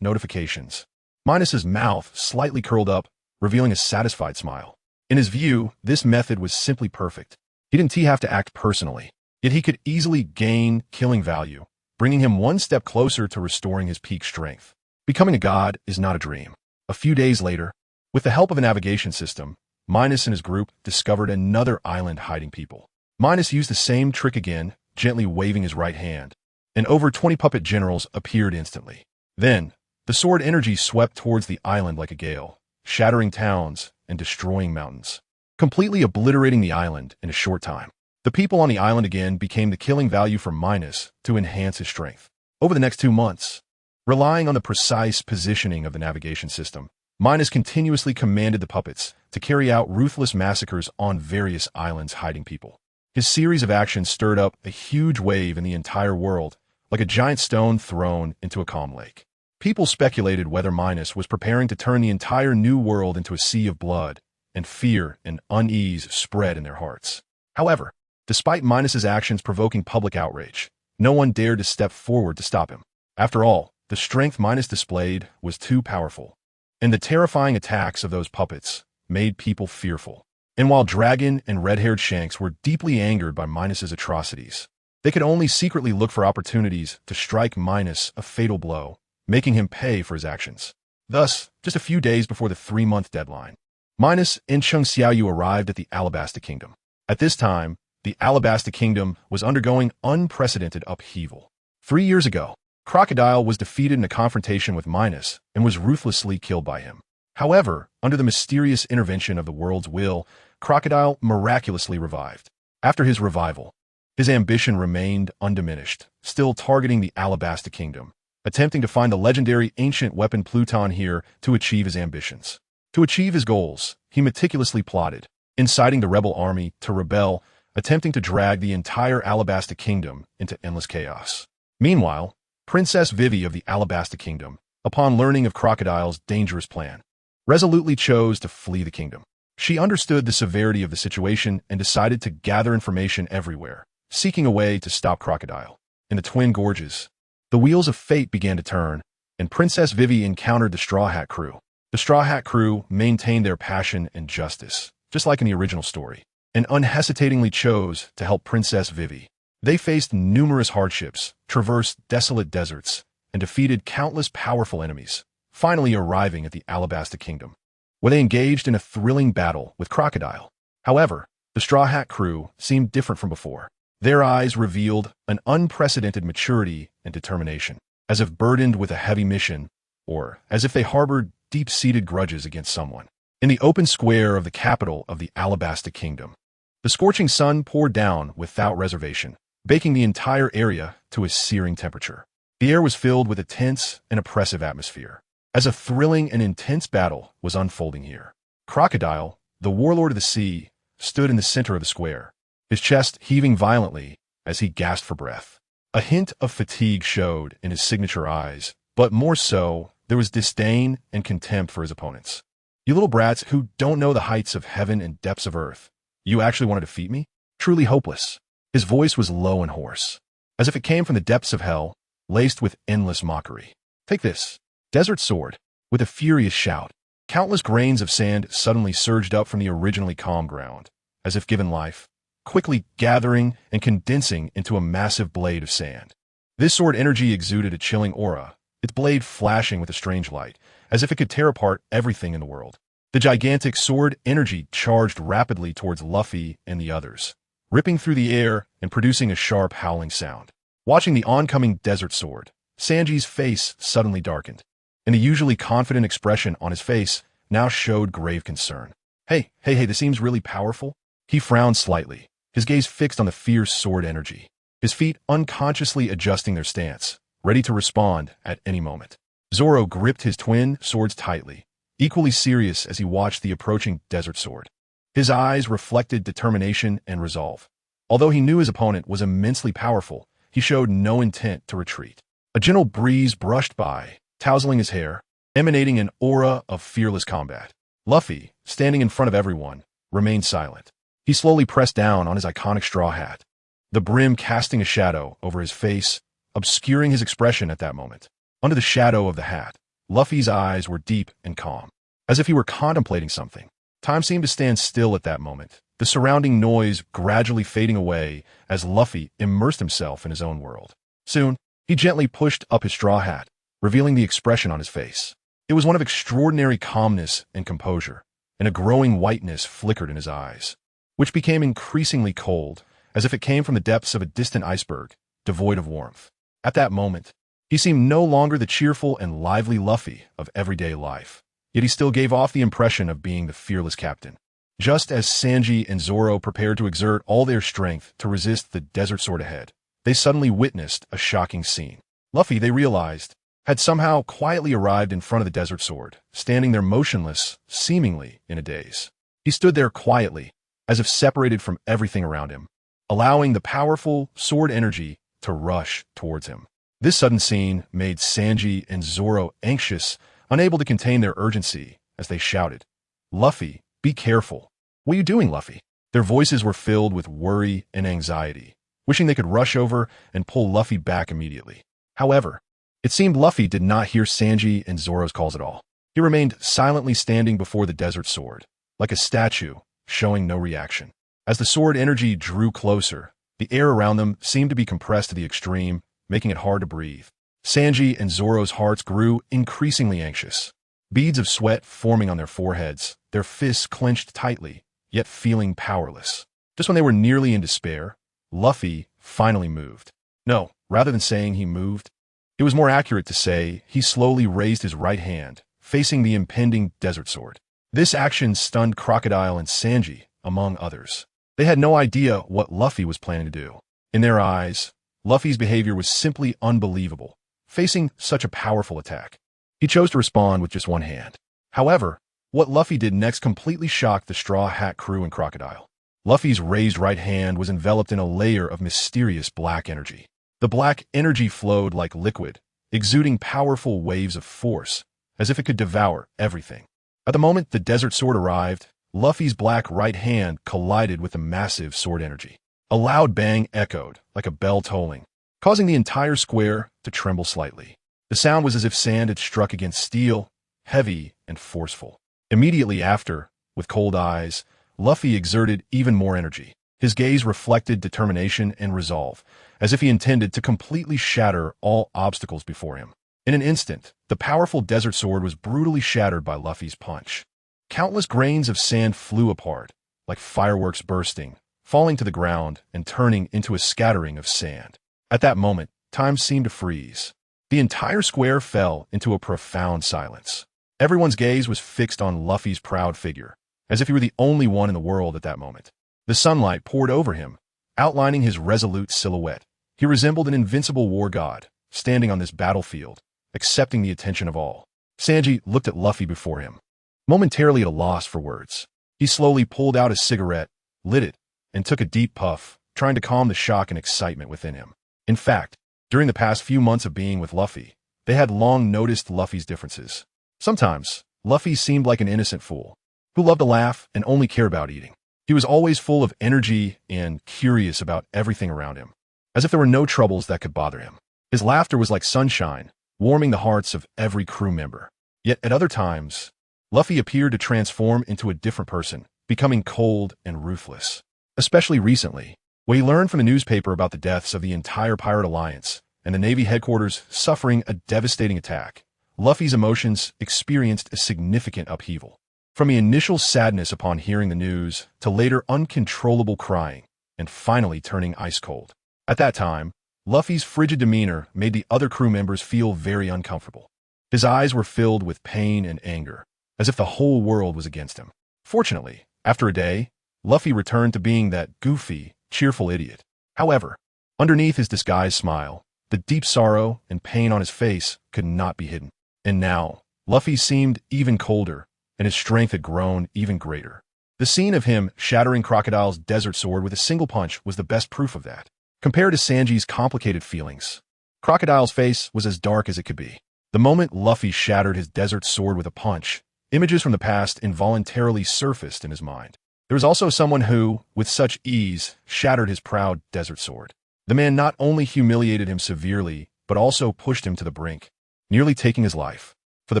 notifications, Minos's mouth slightly curled up, revealing a satisfied smile. In his view, this method was simply perfect. He didn't have to act personally, yet he could easily gain killing value, bringing him one step closer to restoring his peak strength. Becoming a god is not a dream. A few days later, with the help of a navigation system, Minos and his group discovered another island hiding people. Minos used the same trick again, gently waving his right hand, and over 20 puppet generals appeared instantly. Then, the sword energy swept towards the island like a gale, shattering towns and destroying mountains, completely obliterating the island in a short time. The people on the island again became the killing value for Minos to enhance his strength. Over the next 2 months, relying on the precise positioning of the navigation system, Minos continuously commanded the puppets to carry out ruthless massacres on various islands hiding people. His series of actions stirred up a huge wave in the entire world, like a giant stone thrown into a calm lake. People speculated whether Minos was preparing to turn the entire new world into a sea of blood, and fear and unease spread in their hearts. However, despite Minos's actions provoking public outrage, no one dared to step forward to stop him. After all, the strength Minos displayed was too powerful, and the terrifying attacks of those puppets made people fearful. And while Dragon and red-haired Shanks were deeply angered by Minos's atrocities, they could only secretly look for opportunities to strike Minos a fatal blow, making him pay for his actions. Thus, just a few days before the 3-month deadline, Minos and Cheng Xiaoyu arrived at the Alabasta Kingdom. At this time, the Alabasta Kingdom was undergoing unprecedented upheaval. 3 years ago, Crocodile was defeated in a confrontation with Minos and was ruthlessly killed by him. However, under the mysterious intervention of the world's will, Crocodile miraculously revived. After his revival, his ambition remained undiminished, still targeting the Alabasta Kingdom, attempting to find the legendary ancient weapon Pluton here to achieve his ambitions. To achieve his goals, he meticulously plotted, inciting the rebel army to rebel, attempting to drag the entire Alabasta Kingdom into endless chaos. Meanwhile, Princess Vivi of the Alabasta Kingdom, upon learning of Crocodile's dangerous plan, resolutely chose to flee the kingdom. She understood the severity of the situation and decided to gather information everywhere, seeking a way to stop Crocodile. In the Twin Gorges, the wheels of fate began to turn, and Princess Vivi encountered the Straw Hat Crew. The Straw Hat Crew maintained their passion and justice, just like in the original story, and unhesitatingly chose to help Princess Vivi. They faced numerous hardships, traversed desolate deserts, and defeated countless powerful enemies, finally arriving at the Alabasta Kingdom, where they engaged in a thrilling battle with Crocodile. However, the Straw Hat Crew seemed different from before. Their eyes revealed an unprecedented maturity and determination, as if burdened with a heavy mission, or as if they harbored deep-seated grudges against someone. In the open square of the capital of the Alabasta Kingdom, the scorching sun poured down without reservation, baking the entire area to a searing temperature. The air was filled with a tense and oppressive atmosphere, as a thrilling and intense battle was unfolding here. Crocodile, the warlord of the sea, stood in the center of the square, his chest heaving violently as he gasped for breath. A hint of fatigue showed in his signature eyes, but more so, there was disdain and contempt for his opponents. You little brats who don't know the heights of heaven and depths of earth, you actually want to defeat me? Truly hopeless. His voice was low and hoarse, as if it came from the depths of hell, laced with endless mockery. Take this. Desert Sword. With a furious shout, countless grains of sand suddenly surged up from the originally calm ground, as if given life, quickly gathering and condensing into a massive blade of sand. This sword energy exuded a chilling aura, its blade flashing with a strange light, as if it could tear apart everything in the world. The gigantic sword energy charged rapidly towards Luffy and the others, ripping through the air and producing a sharp howling sound. Watching the oncoming Desert Sword, Sanji's face suddenly darkened, and the usually confident expression on his face now showed grave concern. Hey, this seems really powerful. He frowned slightly, his gaze fixed on the fierce sword energy, his feet unconsciously adjusting their stance, ready to respond at any moment. Zoro gripped his twin swords tightly, equally serious as he watched the approaching Desert Sword. His eyes reflected determination and resolve. Although he knew his opponent was immensely powerful, he showed no intent to retreat. A gentle breeze brushed by, tousling his hair, emanating an aura of fearless combat. Luffy, standing in front of everyone, remained silent. He slowly pressed down on his iconic straw hat, the brim casting a shadow over his face, obscuring his expression at that moment. Under the shadow of the hat, Luffy's eyes were deep and calm, as if he were contemplating something. Time seemed to stand still at that moment, the surrounding noise gradually fading away as Luffy immersed himself in his own world. Soon, he gently pushed up his straw hat, revealing the expression on his face. It was one of extraordinary calmness and composure, and a growing whiteness flickered in his eyes, which became increasingly cold, as if it came from the depths of a distant iceberg, devoid of warmth. At that moment, he seemed no longer the cheerful and lively Luffy of everyday life, yet he still gave off the impression of being the fearless captain. Just as Sanji and Zoro prepared to exert all their strength to resist the Desert Sword ahead, they suddenly witnessed a shocking scene. Luffy, they realized, had somehow quietly arrived in front of the Desert Sword, standing there motionless, seemingly in a daze. He stood there quietly, as if separated from everything around him, allowing the powerful sword energy to rush towards him. This sudden scene made Sanji and Zoro anxious, unable to contain their urgency as they shouted, "Luffy, be careful. What are you doing, Luffy?" Their voices were filled with worry and anxiety, wishing they could rush over and pull Luffy back immediately. However, it seemed Luffy did not hear Sanji and Zoro's calls at all. He remained silently standing before the desert sword, like a statue, showing no reaction. As the sword energy drew closer, the air around them seemed to be compressed to the extreme, making it hard to breathe. Sanji and Zoro's hearts grew increasingly anxious, beads of sweat forming on their foreheads, their fists clenched tightly, yet feeling powerless. Just when they were nearly in despair, Luffy finally moved. No, rather than saying he moved, it was more accurate to say he slowly raised his right hand, facing the impending desert sword. This action stunned Crocodile and Sanji, among others. They had no idea what Luffy was planning to do. In their eyes, Luffy's behavior was simply unbelievable, facing such a powerful attack. He chose to respond with just one hand. However, what Luffy did next completely shocked the Straw Hat crew and Crocodile. Luffy's raised right hand was enveloped in a layer of mysterious black energy. The black energy flowed like liquid, exuding powerful waves of force, as if it could devour everything. At the moment the desert sword arrived, Luffy's black right hand collided with the massive sword energy. A loud bang echoed, like a bell tolling, causing the entire square to tremble slightly. The sound was as if sand had struck against steel, heavy and forceful. Immediately after, with cold eyes, Luffy exerted even more energy. His gaze reflected determination and resolve, as if he intended to completely shatter all obstacles before him. In an instant, the powerful desert sword was brutally shattered by Luffy's punch. Countless grains of sand flew apart, like fireworks bursting, falling to the ground and turning into a scattering of sand. At that moment, time seemed to freeze. The entire square fell into a profound silence. Everyone's gaze was fixed on Luffy's proud figure, as if he were the only one in the world at that moment. The sunlight poured over him, outlining his resolute silhouette. He resembled an invincible war god, standing on this battlefield, accepting the attention of all. Sanji looked at Luffy before him, momentarily at a loss for words. He slowly pulled out a cigarette, lit it, and took a deep puff, trying to calm the shock and excitement within him. In fact, during the past few months of being with Luffy, they had long noticed Luffy's differences. Sometimes, Luffy seemed like an innocent fool, who loved to laugh and only cared about eating. He was always full of energy and curious about everything around him, as if there were no troubles that could bother him. His laughter was like sunshine, warming the hearts of every crew member. Yet at other times, Luffy appeared to transform into a different person, becoming cold and ruthless. Especially recently, when he learned from the newspaper about the deaths of the entire Pirate Alliance and the Navy headquarters suffering a devastating attack, Luffy's emotions experienced a significant upheaval. From the initial sadness upon hearing the news to later uncontrollable crying, and finally turning ice cold. At that time, Luffy's frigid demeanor made the other crew members feel very uncomfortable. His eyes were filled with pain and anger, as if the whole world was against him. Fortunately, after a day, Luffy returned to being that goofy, cheerful idiot. However, underneath his disguised smile, the deep sorrow and pain on his face could not be hidden. And now, Luffy seemed even colder, and his strength had grown even greater. The scene of him shattering Crocodile's desert sword with a single punch was the best proof of that. Compared to Sanji's complicated feelings, Crocodile's face was as dark as it could be. The moment Luffy shattered his desert sword with a punch, images from the past involuntarily surfaced in his mind. There was also someone who, with such ease, shattered his proud desert sword. The man not only humiliated him severely, but also pushed him to the brink, nearly taking his life. For the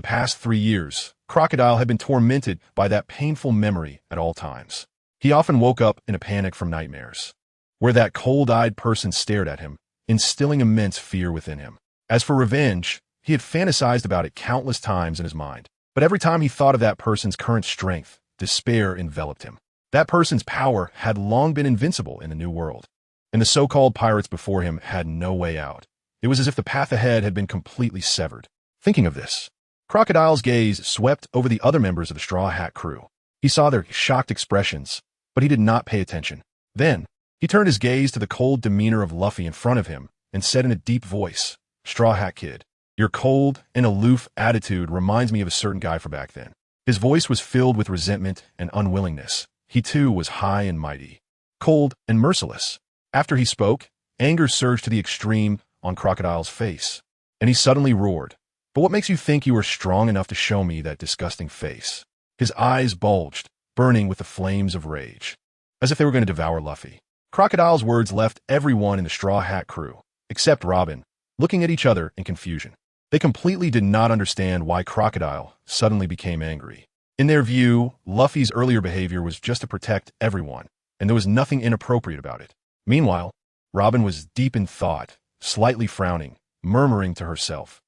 past 3 years, Crocodile had been tormented by that painful memory at all times. He often woke up in a panic from nightmares, where that cold-eyed person stared at him, instilling immense fear within him. As for revenge, he had fantasized about it countless times in his mind. But every time he thought of that person's current strength, despair enveloped him. That person's power had long been invincible in the New World, and the so-called pirates before him had no way out. It was as if the path ahead had been completely severed. Thinking of this, Crocodile's gaze swept over the other members of the Straw Hat crew. He saw their shocked expressions, but he did not pay attention. Then, he turned his gaze to the cold demeanor of Luffy in front of him and said in a deep voice, "Straw Hat Kid, your cold and aloof attitude reminds me of a certain guy from back then." His voice was filled with resentment and unwillingness. He too was high and mighty, cold and merciless. After he spoke, anger surged to the extreme on Crocodile's face, and he suddenly roared, "But what makes you think you are strong enough to show me that disgusting face?" His eyes bulged, burning with the flames of rage, as if they were going to devour Luffy. Crocodile's words left everyone in the Straw Hat crew, except Robin, looking at each other in confusion. They completely did not understand why Crocodile suddenly became angry. In their view, Luffy's earlier behavior was just to protect everyone, and there was nothing inappropriate about it. Meanwhile, Robin was deep in thought, slightly frowning, murmuring to herself.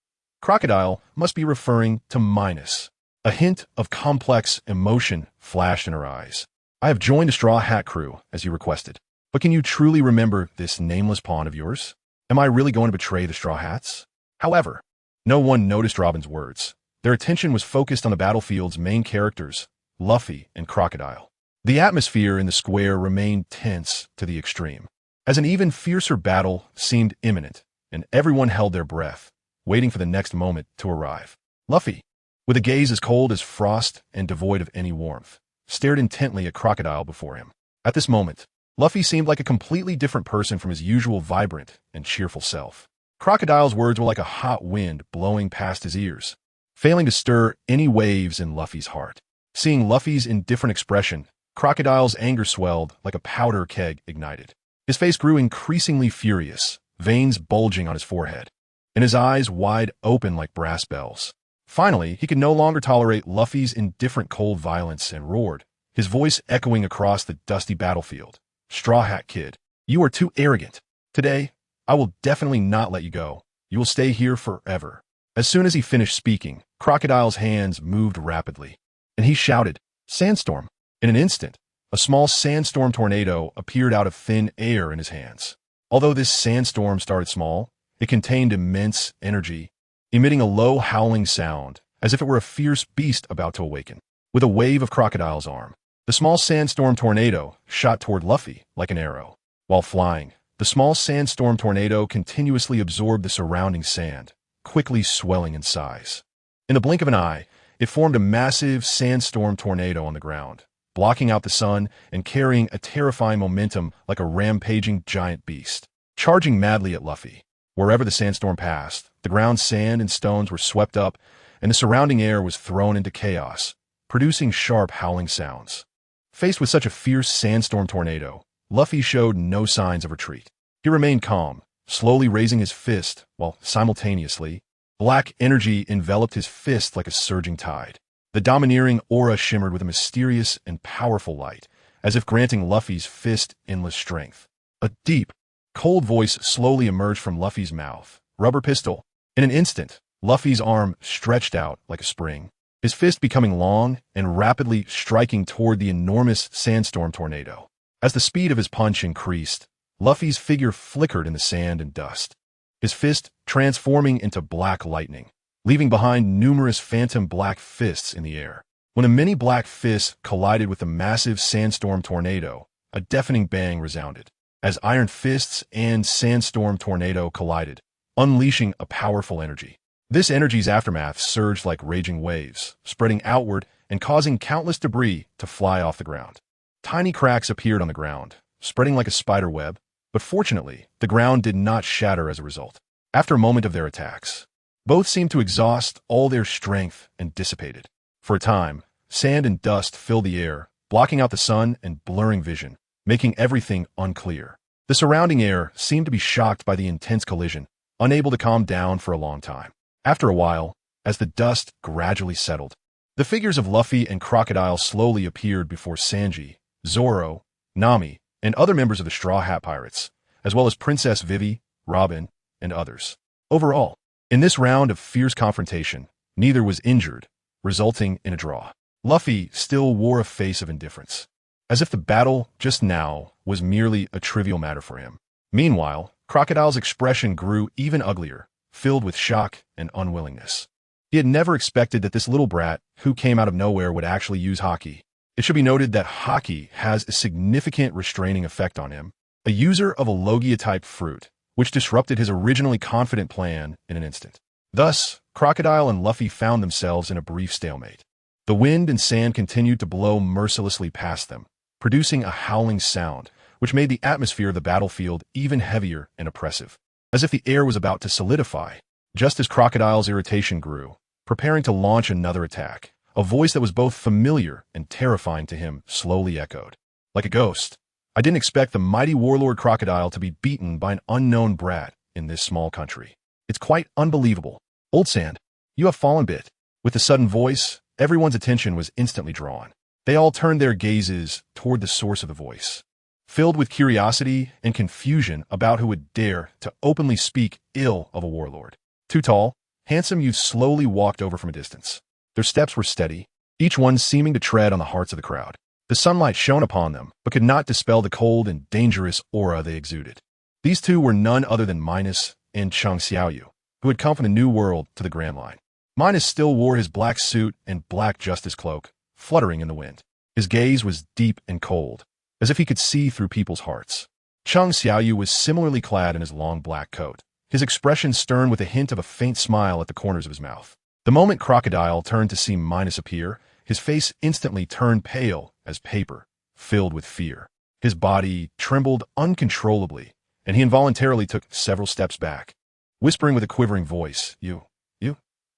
Crocodile must be referring to Minos. A hint of complex emotion flashed in her eyes. "I have joined the Straw Hat crew, as you requested. But can you truly remember this nameless pawn of yours? Am I really going to betray the Straw Hats?" However, no one noticed Robin's words. Their attention was focused on the battlefield's main characters, Luffy and Crocodile. The atmosphere in the square remained tense to the extreme, as an even fiercer battle seemed imminent, and everyone held their breath, waiting for the next moment to arrive. Luffy, with a gaze as cold as frost and devoid of any warmth, stared intently at Crocodile before him. At this moment, Luffy seemed like a completely different person from his usual vibrant and cheerful self. Crocodile's words were like a hot wind blowing past his ears, failing to stir any waves in Luffy's heart. Seeing Luffy's indifferent expression, Crocodile's anger swelled like a powder keg ignited. His face grew increasingly furious, veins bulging on his forehead, and his eyes wide open like brass bells. Finally, he could no longer tolerate Luffy's indifferent cold violence and roared, his voice echoing across the dusty battlefield. "Straw Hat Kid, you are too arrogant. Today, I will definitely not let you go. You will stay here forever." As soon as he finished speaking, Crocodile's hands moved rapidly, and he shouted, "Sandstorm!" In an instant, a small sandstorm tornado appeared out of thin air in his hands. Although this sandstorm started small, it contained immense energy, emitting a low howling sound, as if it were a fierce beast about to awaken. With a wave of Crocodile's arm, the small sandstorm tornado shot toward Luffy like an arrow. While flying, the small sandstorm tornado continuously absorbed the surrounding sand, quickly swelling in size. In the blink of an eye, it formed a massive sandstorm tornado on the ground, blocking out the sun and carrying a terrifying momentum like a rampaging giant beast. Charging madly at Luffy, wherever the sandstorm passed, the ground's sand and stones were swept up, and the surrounding air was thrown into chaos, producing sharp howling sounds. Faced with such a fierce sandstorm tornado, Luffy showed no signs of retreat. He remained calm, slowly raising his fist, while simultaneously, black energy enveloped his fist like a surging tide. The domineering aura shimmered with a mysterious and powerful light, as if granting Luffy's fist endless strength. A deep, cold voice slowly emerged from Luffy's mouth. "Rubber pistol." In an instant, Luffy's arm stretched out like a spring, his fist becoming long and rapidly striking toward the enormous sandstorm tornado. As the speed of his punch increased, Luffy's figure flickered in the sand and dust, his fist transforming into black lightning, leaving behind numerous phantom black fists in the air. When a many black fist collided with the massive sandstorm tornado, a deafening bang resounded, as iron fists and sandstorm tornado collided, unleashing a powerful energy. This energy's aftermath surged like raging waves, spreading outward and causing countless debris to fly off the ground. Tiny cracks appeared on the ground, spreading like a spider web, but fortunately, the ground did not shatter as a result. After a moment of their attacks, both seemed to exhaust all their strength and dissipated. For a time, sand and dust filled the air, blocking out the sun and blurring vision, making everything unclear. The surrounding air seemed to be shocked by the intense collision, unable to calm down for a long time. After a while, as the dust gradually settled, the figures of Luffy and Crocodile slowly appeared before Sanji, Zoro, Nami, and other members of the Straw Hat Pirates, as well as Princess Vivi, Robin, and others. Overall, in this round of fierce confrontation, neither was injured, resulting in a draw. Luffy still wore a face of indifference, as if the battle just now was merely a trivial matter for him. Meanwhile, Crocodile's expression grew even uglier, filled with shock and unwillingness. He had never expected that this little brat, who came out of nowhere, would actually use haki. It should be noted that haki has a significant restraining effect on him, a user of a Logia-type fruit, which disrupted his originally confident plan in an instant. Thus, Crocodile and Luffy found themselves in a brief stalemate. The wind and sand continued to blow mercilessly past them, producing a howling sound, which made the atmosphere of the battlefield even heavier and oppressive. as if the air was about to solidify. Just as Crocodile's irritation grew, preparing to launch another attack, a voice that was both familiar and terrifying to him slowly echoed. Like a ghost. I didn't expect the mighty warlord Crocodile to be beaten by an unknown brat in this small country. It's quite unbelievable. Old Sand, you have fallen bit. With the sudden voice, everyone's attention was instantly drawn. They all turned their gazes toward the source of the voice, filled with curiosity and confusion about who would dare to openly speak ill of a warlord. Two tall, handsome youths slowly walked over from a distance. Their steps were steady, each one seeming to tread on the hearts of the crowd. The sunlight shone upon them, but could not dispel the cold and dangerous aura they exuded. These two were none other than Minos and Chang Xiaoyu, who had come from the New World to the Grand Line. Minos still wore his black suit and black justice cloak, fluttering in the wind. His gaze was deep and cold, as if he could see through people's hearts. Chang Xiaoyu was similarly clad in his long black coat, his expression stern with a hint of a faint smile at the corners of his mouth. The moment Crocodile turned to see Minos appear, his face instantly turned pale as paper, filled with fear. His body trembled uncontrollably, and he involuntarily took several steps back, whispering with a quivering voice, You,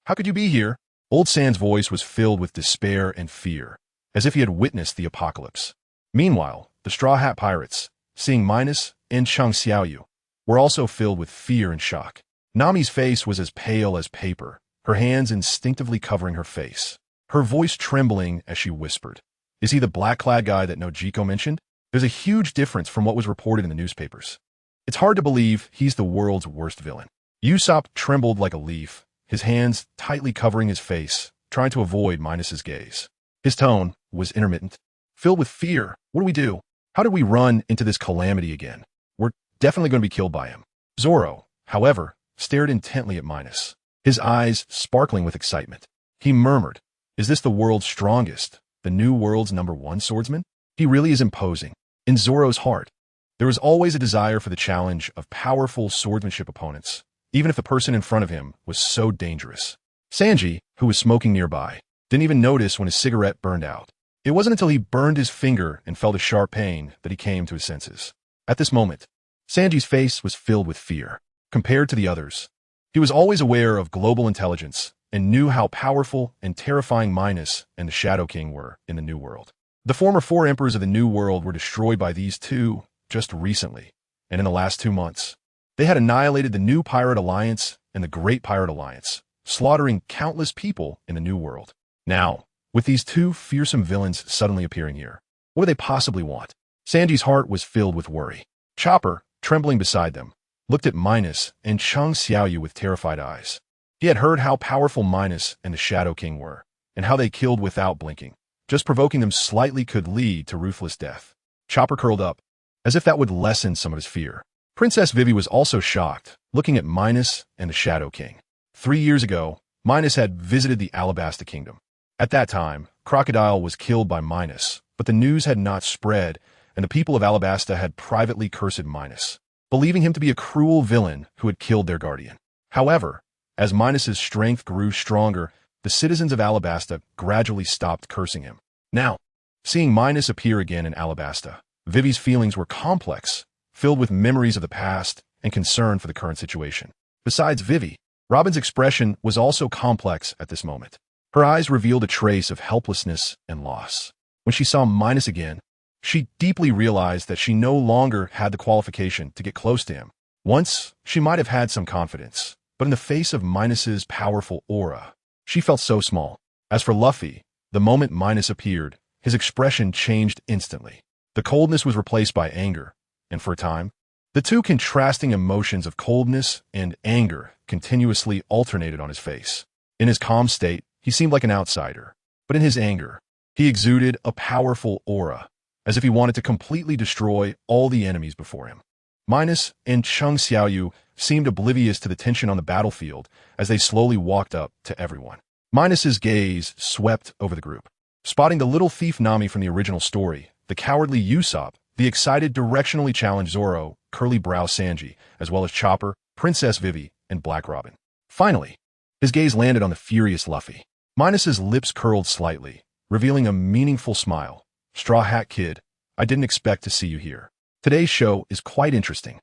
how could you be here? Old Sand's voice was filled with despair and fear, as if he had witnessed the apocalypse. Meanwhile, the Straw Hat Pirates, seeing Minos and Chang Xiaoyu, were also filled with fear and shock. Nami's face was as pale as paper, her hands instinctively covering her face, her voice trembling as she whispered, Is he the black-clad guy that Nojiko mentioned? There's a huge difference from what was reported in the newspapers. It's hard to believe he's the world's worst villain. Usopp trembled like a leaf, his hands tightly covering his face, trying to avoid Minos's gaze. His tone was intermittent, filled with fear. What do we do? How did we run into this calamity again? We're definitely going to be killed by him. Zoro, however, stared intently at Minos, his eyes sparkling with excitement. He murmured, Is this the world's strongest, the New World's #1 swordsman? He really is imposing. In Zoro's heart, there was always a desire for the challenge of powerful swordsmanship opponents, even if the person in front of him was so dangerous. Sanji, who was smoking nearby, didn't even notice when his cigarette burned out. It wasn't until he burned his finger and felt a sharp pain that he came to his senses. At this moment, Sanji's face was filled with fear. Compared to the others, he was always aware of global intelligence and knew how powerful and terrifying Minos and the Shadow King were in the New World. The former 4 emperors of the New World were destroyed by these two just recently, and in the last 2 months, they had annihilated the New Pirate Alliance and the Great Pirate Alliance, slaughtering countless people in the New World. Now, with these 2 fearsome villains suddenly appearing here, what do they possibly want? Sanji's heart was filled with worry. Chopper, trembling beside them, looked at Minos and Chang Xiaoyu with terrified eyes. He had heard how powerful Minos and the Shadow King were, and how they killed without blinking. Just provoking them slightly could lead to ruthless death. Chopper curled up, as if that would lessen some of his fear. Princess Vivi was also shocked, looking at Minos and the Shadow King. 3 years ago, Minos had visited the Alabasta Kingdom. At that time, Crocodile was killed by Minos, but the news had not spread, and the people of Alabasta had privately cursed Minos, believing him to be a cruel villain who had killed their guardian. However, as Minos's strength grew stronger, the citizens of Alabasta gradually stopped cursing him. Now, seeing Minos appear again in Alabasta, Vivi's feelings were complex, filled with memories of the past and concern for the current situation. Besides Vivi, Robin's expression was also complex at this moment. Her eyes revealed a trace of helplessness and loss. When she saw Minos again, she deeply realized that she no longer had the qualification to get close to him. Once, she might have had some confidence, but in the face of Minos's powerful aura, she felt so small. As for Luffy, the moment Minos appeared, his expression changed instantly. The coldness was replaced by anger, and for a time, the 2 contrasting emotions of coldness and anger continuously alternated on his face. In his calm state, he seemed like an outsider, but in his anger, he exuded a powerful aura, as if he wanted to completely destroy all the enemies before him. Minos and Chang Xiaoyu seemed oblivious to the tension on the battlefield as they slowly walked up to everyone. Minos's gaze swept over the group. Spotting the little thief Nami from the original story, the cowardly Usopp, the excited directionally challenged Zoro, curly brow Sanji, as well as Chopper, Princess Vivi, and Black Robin. Finally, his gaze landed on the furious Luffy. Minos's lips curled slightly, revealing a meaningful smile. Straw Hat Kid, I didn't expect to see you here. Today's show is quite interesting.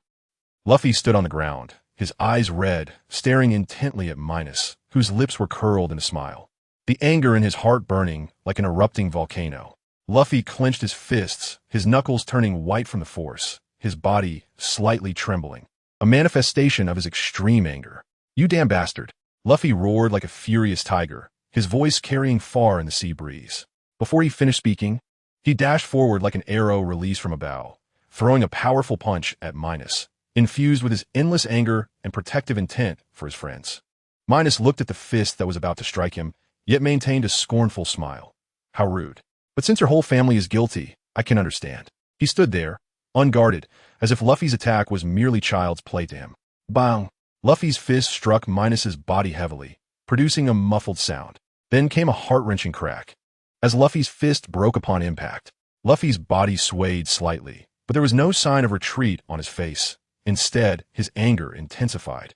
Luffy stood on the ground, his eyes red, staring intently at Minos, whose lips were curled in a smile. The anger in his heart burning like an erupting volcano. Luffy clenched his fists, his knuckles turning white from the force, his body slightly trembling. A manifestation of his extreme anger. "You damn bastard!" Luffy roared like a furious tiger, his voice carrying far in the sea breeze. Before he finished speaking, he dashed forward like an arrow released from a bow, throwing a powerful punch at Minos, infused with his endless anger and protective intent for his friends. Minos looked at the fist that was about to strike him, yet maintained a scornful smile. How rude. But since your whole family is guilty, I can understand. He stood there, unguarded, as if Luffy's attack was merely child's play to him. Bang! Luffy's fist struck Minos's body heavily, producing a muffled sound. Then came a heart-wrenching crack. As Luffy's fist broke upon impact, Luffy's body swayed slightly, but there was no sign of retreat on his face. Instead, his anger intensified.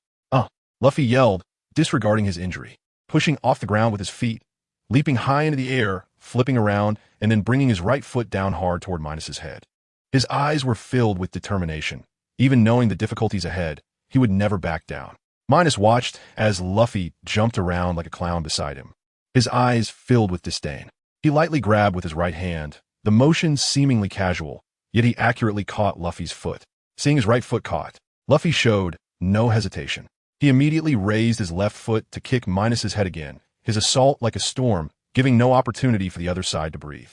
Luffy yelled, disregarding his injury, pushing off the ground with his feet, leaping high into the air, flipping around, and then bringing his right foot down hard toward Minos's head. His eyes were filled with determination. Even knowing the difficulties ahead, he would never back down. Minos watched as Luffy jumped around like a clown beside him, his eyes filled with disdain. He lightly grabbed with his right hand, the motion seemingly casual, yet he accurately caught Luffy's foot. Seeing his right foot caught, Luffy showed no hesitation. He immediately raised his left foot to kick Minos's head again, his assault like a storm, giving no opportunity for the other side to breathe.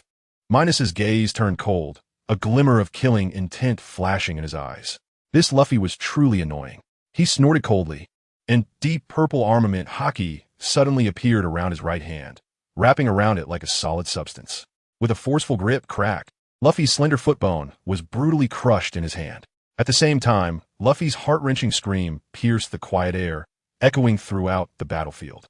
Minos's gaze turned cold, a glimmer of killing intent flashing in his eyes. This Luffy was truly annoying. He snorted coldly, and deep purple armament haki suddenly appeared around his right hand, wrapping around it like a solid substance. With a forceful grip crack, Luffy's slender foot bone was brutally crushed in his hand. At the same time, Luffy's heart-wrenching scream pierced the quiet air, echoing throughout the battlefield.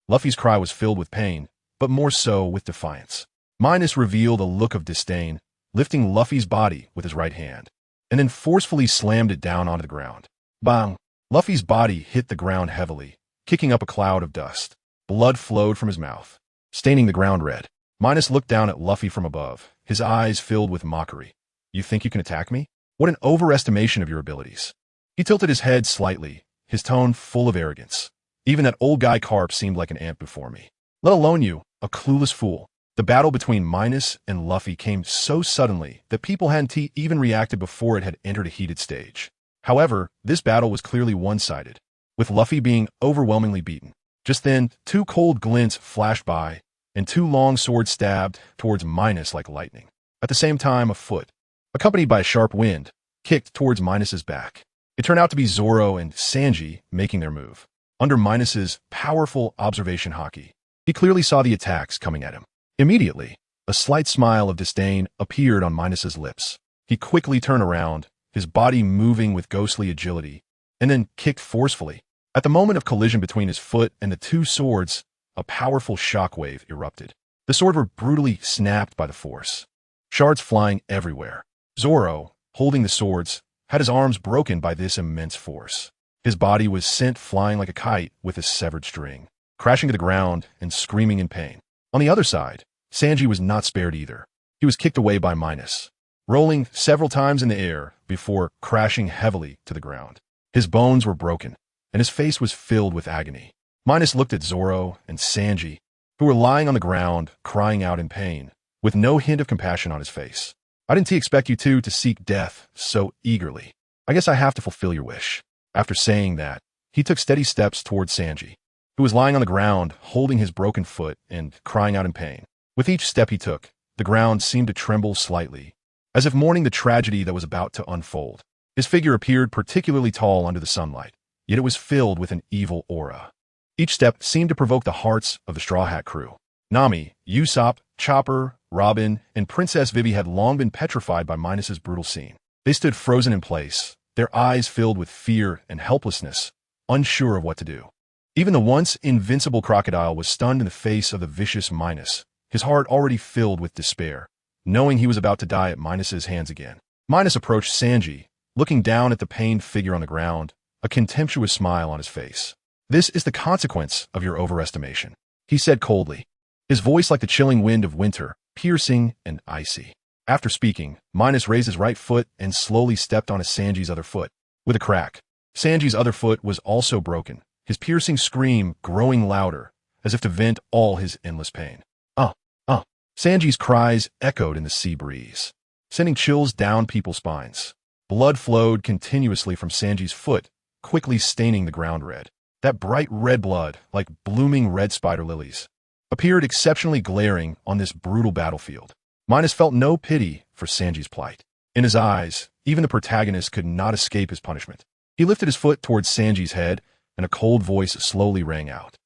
Luffy's cry was filled with pain, but more so with defiance. Minos revealed a look of disdain, lifting Luffy's body with his right hand, and then forcefully slammed it down onto the ground. Bang! Luffy's body hit the ground heavily, kicking up a cloud of dust. Blood flowed from his mouth, staining the ground red. Minos looked down at Luffy from above, his eyes filled with mockery. You think you can attack me? What an overestimation of your abilities. He tilted his head slightly, his tone full of arrogance. Even that old guy Carp seemed like an ant before me. Let alone you, a clueless fool. The battle between Minos and Luffy came so suddenly that people hadn't even reacted before it had entered a heated stage. However, this battle was clearly one-sided, with Luffy being overwhelmingly beaten. Just then, two cold glints flashed by, and two long swords stabbed towards Minos like lightning. At the same time, a foot, accompanied by a sharp wind, kicked towards Minos's back. It turned out to be Zoro and Sanji making their move. Under Minos's powerful observation haki, he clearly saw the attacks coming at him. Immediately, a slight smile of disdain appeared on Minos's lips. He quickly turned around, his body moving with ghostly agility, and then kicked forcefully. At the moment of collision between his foot and the two swords, a powerful shockwave erupted. The swords were brutally snapped by the force, shards flying everywhere. Zoro, holding the swords, had his arms broken by this immense force. His body was sent flying like a kite with a severed string, crashing to the ground and screaming in pain. On the other side, Sanji was not spared either. He was kicked away by Minos, rolling several times in the air before crashing heavily to the ground. His bones were broken, and his face was filled with agony. Minos looked at Zoro and Sanji, who were lying on the ground, crying out in pain, with no hint of compassion on his face. I didn't expect you two to seek death so eagerly. I guess I have to fulfill your wish. After saying that, he took steady steps towards Sanji, who was lying on the ground, holding his broken foot and crying out in pain. With each step he took, the ground seemed to tremble slightly, as if mourning the tragedy that was about to unfold. His figure appeared particularly tall under the sunlight, yet it was filled with an evil aura. Each step seemed to provoke the hearts of the Straw Hat crew. Nami, Usopp, Chopper, Robin, and Princess Vivi had long been petrified by Minos's brutal scene. They stood frozen in place, their eyes filled with fear and helplessness, unsure of what to do. Even the once invincible crocodile was stunned in the face of the vicious Minos, his heart already filled with despair, knowing he was about to die at Minos's hands again. Minos approached Sanji, looking down at the pained figure on the ground, a contemptuous smile on his face. This is the consequence of your overestimation, he said coldly, his voice like the chilling wind of winter, piercing and icy. After speaking, Minos raised his right foot and slowly stepped on Sanji's other foot. With a crack, Sanji's other foot was also broken, his piercing scream growing louder, as if to vent all his endless pain. Uh, uh. Sanji's cries echoed in the sea breeze, sending chills down people's spines. Blood flowed continuously from Sanji's foot, quickly staining the ground red. That bright red blood, like blooming red spider lilies, appeared exceptionally glaring on this brutal battlefield. Minos felt no pity for Sanji's plight. In his eyes, even the protagonist could not escape his punishment. He lifted his foot towards Sanji's head, and a cold voice slowly rang out.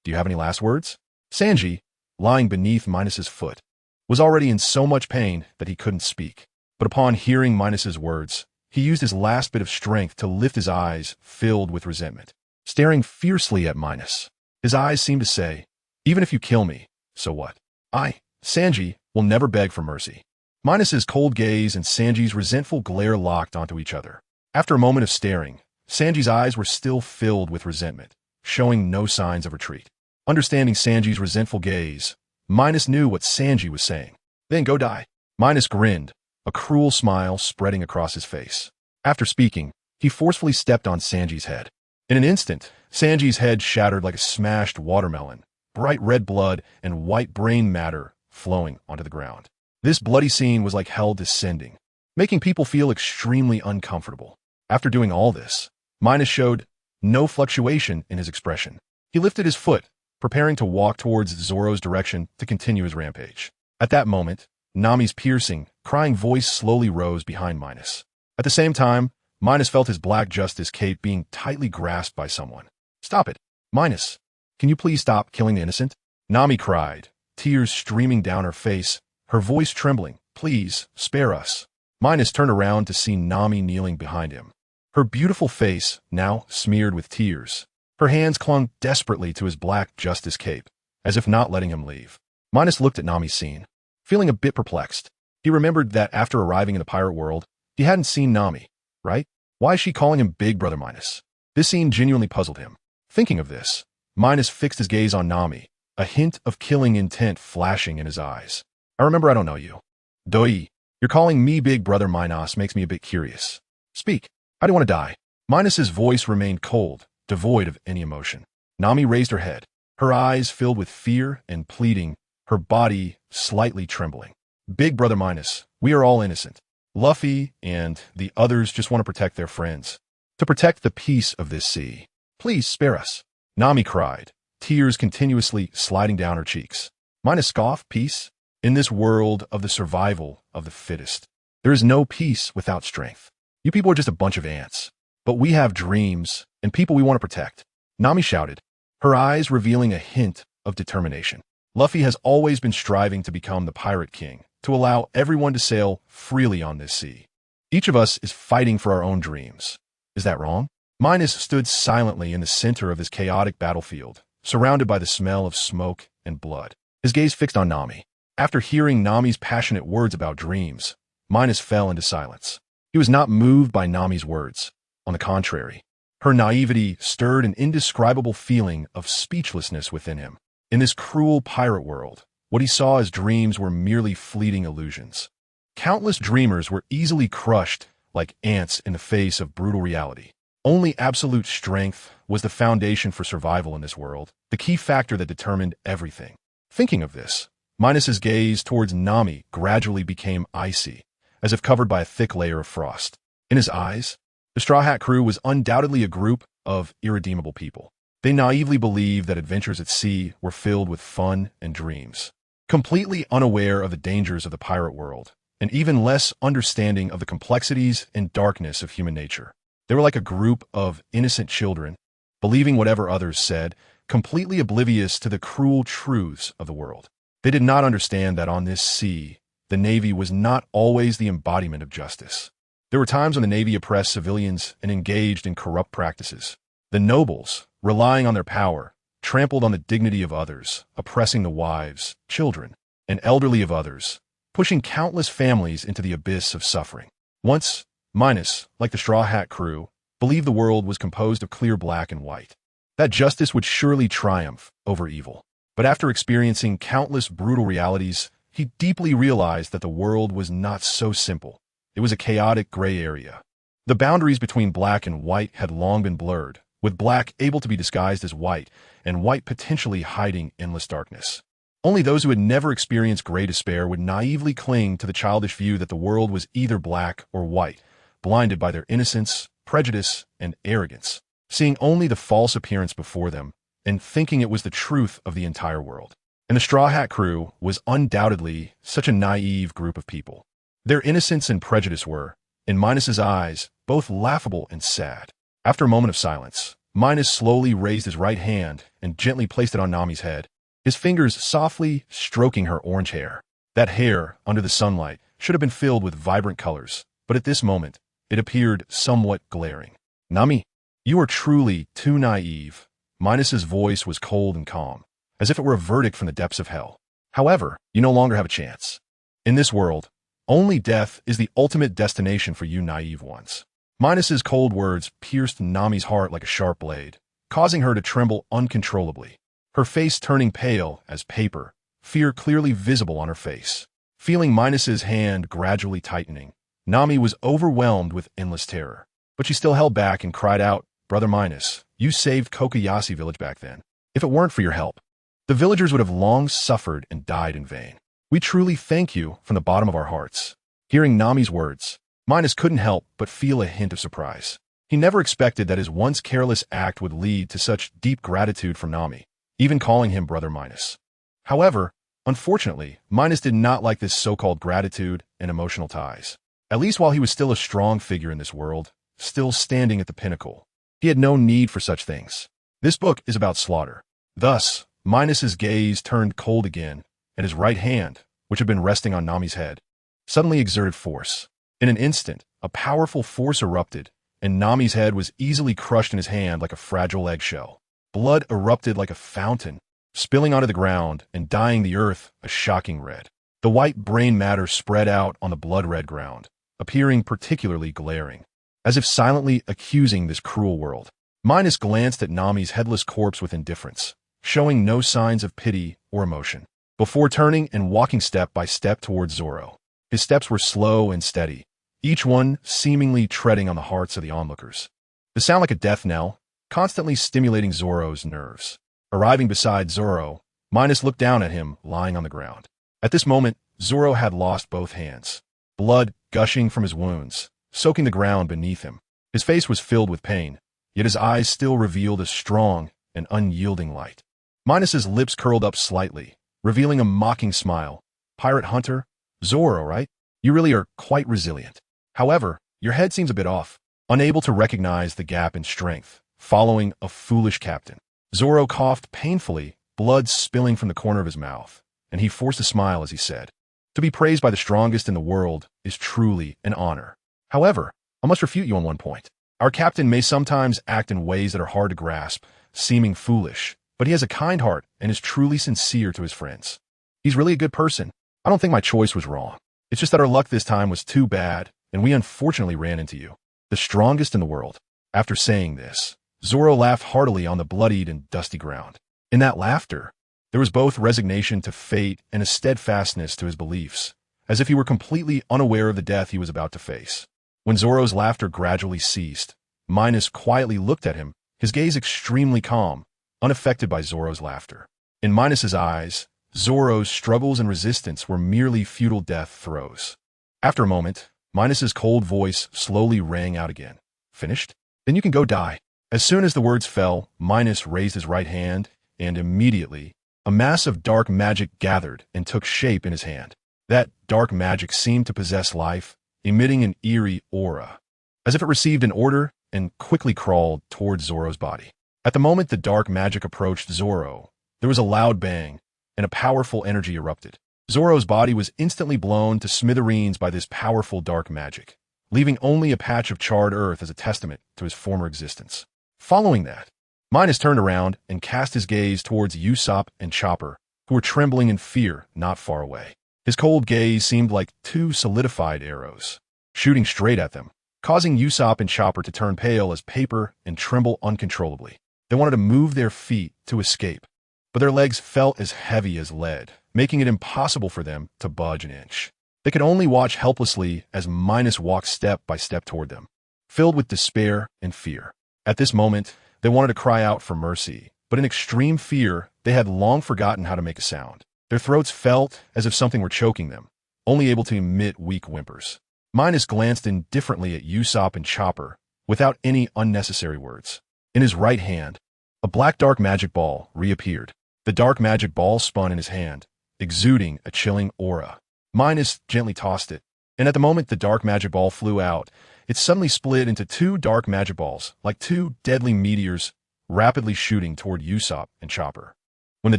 "Do you have any last words?" Sanji, lying beneath Minos's foot, was already in so much pain that he couldn't speak. But upon hearing Minos's words, he used his last bit of strength to lift his eyes filled with resentment. Staring fiercely at Minos, his eyes seemed to say, "Even if you kill me, so what? I, Sanji, will never beg for mercy." Minos's cold gaze and Sanji's resentful glare locked onto each other. After a moment of staring, Sanji's eyes were still filled with resentment, showing no signs of retreat. Understanding Sanji's resentful gaze, Minos knew what Sanji was saying. "Then go die." Minos grinned, a cruel smile spreading across his face. After speaking, he forcefully stepped on Sanji's head. In an instant, Sanji's head shattered like a smashed watermelon, bright red blood and white brain matter flowing onto the ground. This bloody scene was like hell descending, making people feel extremely uncomfortable. After doing all this, Minos showed no fluctuation in his expression. He lifted his foot, preparing to walk towards Zoro's direction to continue his rampage. At that moment, Nami's piercing, crying voice slowly rose behind Minos. At the same time, Minos felt his black justice cape being tightly grasped by someone. "Stop it, Minos. Can you please stop killing the innocent?" Nami cried, tears streaming down her face, her voice trembling. "Please, spare us." Minos turned around to see Nami kneeling behind him, her beautiful face now smeared with tears. Her hands clung desperately to his black justice cape, as if not letting him leave. Minos looked at Nami's scene, feeling a bit perplexed. He remembered that after arriving in the pirate world, he hadn't seen Nami, right? Why is she calling him Big Brother Minos? This scene genuinely puzzled him. Thinking of this, Minos fixed his gaze on Nami, a hint of killing intent flashing in his eyes. "I remember I don't know you. Doi, you're calling me Big Brother Minos makes me a bit curious. Speak. How do you want to die?" Minos's voice remained cold, devoid of any emotion. Nami raised her head, her eyes filled with fear and pleading, her body slightly trembling. "Big Brother Minos, we are all innocent. Luffy and the others just want to protect their friends, to protect the peace of this sea. Please spare us." Nami cried, tears continuously sliding down her cheeks. Minos scoffed. "Peace? In this world of the survival of the fittest, there is no peace without strength. You people are just a bunch of ants. But we have dreams and people we want to protect." Nami shouted, her eyes revealing a hint of determination. "Luffy has always been striving to become the Pirate King, to allow everyone to sail freely on this sea. Each of us is fighting for our own dreams. Is that wrong?" Minos stood silently in the center of this chaotic battlefield, surrounded by the smell of smoke and blood, his gaze fixed on Nami. After hearing Nami's passionate words about dreams, Minos fell into silence. He was not moved by Nami's words. On the contrary, her naivety stirred an indescribable feeling of speechlessness within him. In this cruel pirate world, what he saw as dreams were merely fleeting illusions. Countless dreamers were easily crushed like ants in the face of brutal reality. Only absolute strength was the foundation for survival in this world, the key factor that determined everything. Thinking of this, Minos's gaze towards Nami gradually became icy, as if covered by a thick layer of frost. In his eyes, the Straw Hat crew was undoubtedly a group of irredeemable people. They naively believed that adventures at sea were filled with fun and dreams, completely unaware of the dangers of the pirate world, and even less understanding of the complexities and darkness of human nature. They were like a group of innocent children, believing whatever others said, completely oblivious to the cruel truths of the world. They did not understand that on this sea, the Navy was not always the embodiment of justice. There were times when the Navy oppressed civilians and engaged in corrupt practices. The nobles, relying on their power, trampled on the dignity of others, oppressing the wives, children, and elderly of others, pushing countless families into the abyss of suffering. Once, Minos, like the Straw Hat crew, believed the world was composed of clear black and white, that justice would surely triumph over evil. But after experiencing countless brutal realities, he deeply realized that the world was not so simple. It was a chaotic gray area. The boundaries between black and white had long been blurred, with black able to be disguised as white, and white potentially hiding endless darkness. Only those who had never experienced gray despair would naively cling to the childish view that the world was either black or white, blinded by their innocence, prejudice, and arrogance, seeing only the false appearance before them, and thinking it was the truth of the entire world. And the Straw Hat Crew was undoubtedly such a naive group of people. Their innocence and prejudice were, in Minos's eyes, both laughable and sad. After a moment of silence, Minos slowly raised his right hand and gently placed it on Nami's head, his fingers softly stroking her orange hair. That hair, under the sunlight, should have been filled with vibrant colors, but at this moment, it appeared somewhat glaring. Nami, you are truly too naive. Minos's voice was cold and calm, as if it were a verdict from the depths of hell. However, you no longer have a chance. In this world, only death is the ultimate destination for you naive ones. Minos's cold words pierced Nami's heart like a sharp blade, causing her to tremble uncontrollably, her face turning pale as paper, fear clearly visible on her face. Feeling Minos's hand gradually tightening, Nami was overwhelmed with endless terror. But she still held back and cried out, "Brother Minos, you saved Kokoyashi village back then. If it weren't for your help, the villagers would have long suffered and died in vain. We truly thank you from the bottom of our hearts." Hearing Nami's words, Minos couldn't help but feel a hint of surprise. He never expected that his once careless act would lead to such deep gratitude from Nami, even calling him Brother Minos. However, unfortunately, Minos did not like this so-called gratitude and emotional ties. At least while he was still a strong figure in this world, still standing at the pinnacle, he had no need for such things. This book is about slaughter. Thus, Minos's gaze turned cold again, and his right hand, which had been resting on Nami's head, suddenly exerted force. In an instant, a powerful force erupted, and Nami's head was easily crushed in his hand like a fragile eggshell. Blood erupted like a fountain, spilling onto the ground and dyeing the earth a shocking red. The white brain matter spread out on the blood-red ground, appearing particularly glaring, as if silently accusing this cruel world. Minos glanced at Nami's headless corpse with indifference, showing no signs of pity or emotion, before turning and walking step by step towards Zoro. His steps were slow and steady, each one seemingly treading on the hearts of the onlookers. The sound like a death knell, constantly stimulating Zoro's nerves. Arriving beside Zoro, Minos looked down at him lying on the ground. At this moment, Zoro had lost both hands, blood gushing from his wounds, soaking the ground beneath him. His face was filled with pain, yet his eyes still revealed a strong and unyielding light. Minos's lips curled up slightly, revealing a mocking smile. "Pirate hunter? Zoro, right? You really are quite resilient. However, your head seems a bit off, unable to recognize the gap in strength, following a foolish captain." Zoro coughed painfully, blood spilling from the corner of his mouth, and he forced a smile as he said, "To be praised by the strongest in the world is truly an honor. However, I must refute you on one point. Our captain may sometimes act in ways that are hard to grasp, seeming foolish, but he has a kind heart and is truly sincere to his friends. He's really a good person. I don't think my choice was wrong. It's just that our luck this time was too bad, and we unfortunately ran into you, the strongest in the world." After saying this, Zoro laughed heartily on the bloodied and dusty ground. In that laughter, there was both resignation to fate and a steadfastness to his beliefs, as if he were completely unaware of the death he was about to face. When Zoro's laughter gradually ceased, Minos quietly looked at him, his gaze extremely calm, unaffected by Zoro's laughter. In Minos's eyes, Zoro's struggles and resistance were merely futile death throes. After a moment, Minos's cold voice slowly rang out again. "Finished? Then you can go die." As soon as the words fell, Minos raised his right hand, and immediately, a mass of dark magic gathered and took shape in his hand. That dark magic seemed to possess life, emitting an eerie aura, as if it received an order and quickly crawled towards Zoro's body. At the moment the dark magic approached Zoro, there was a loud bang, and a powerful energy erupted. Zoro's body was instantly blown to smithereens by this powerful dark magic, leaving only a patch of charred earth as a testament to his former existence. Following that, Minos turned around and cast his gaze towards Usopp and Chopper, who were trembling in fear not far away. His cold gaze seemed like two solidified arrows, shooting straight at them, causing Usopp and Chopper to turn pale as paper and tremble uncontrollably. They wanted to move their feet to escape, but their legs felt as heavy as lead, making it impossible for them to budge an inch. They could only watch helplessly as Minos walked step by step toward them. filled with despair and fear. At this moment, they wanted to cry out for mercy, but in extreme fear, they had long forgotten how to make a sound. Their throats felt as if something were choking them, only able to emit weak whimpers. Minos glanced indifferently at Usopp and Chopper, without any unnecessary words. In his right hand, a black dark magic ball reappeared. The dark magic ball spun in his hand, exuding a chilling aura. Minos gently tossed it, and at the moment the dark magic ball flew out, it suddenly split into two dark magic balls, like two deadly meteors, rapidly shooting toward Usopp and Chopper. When the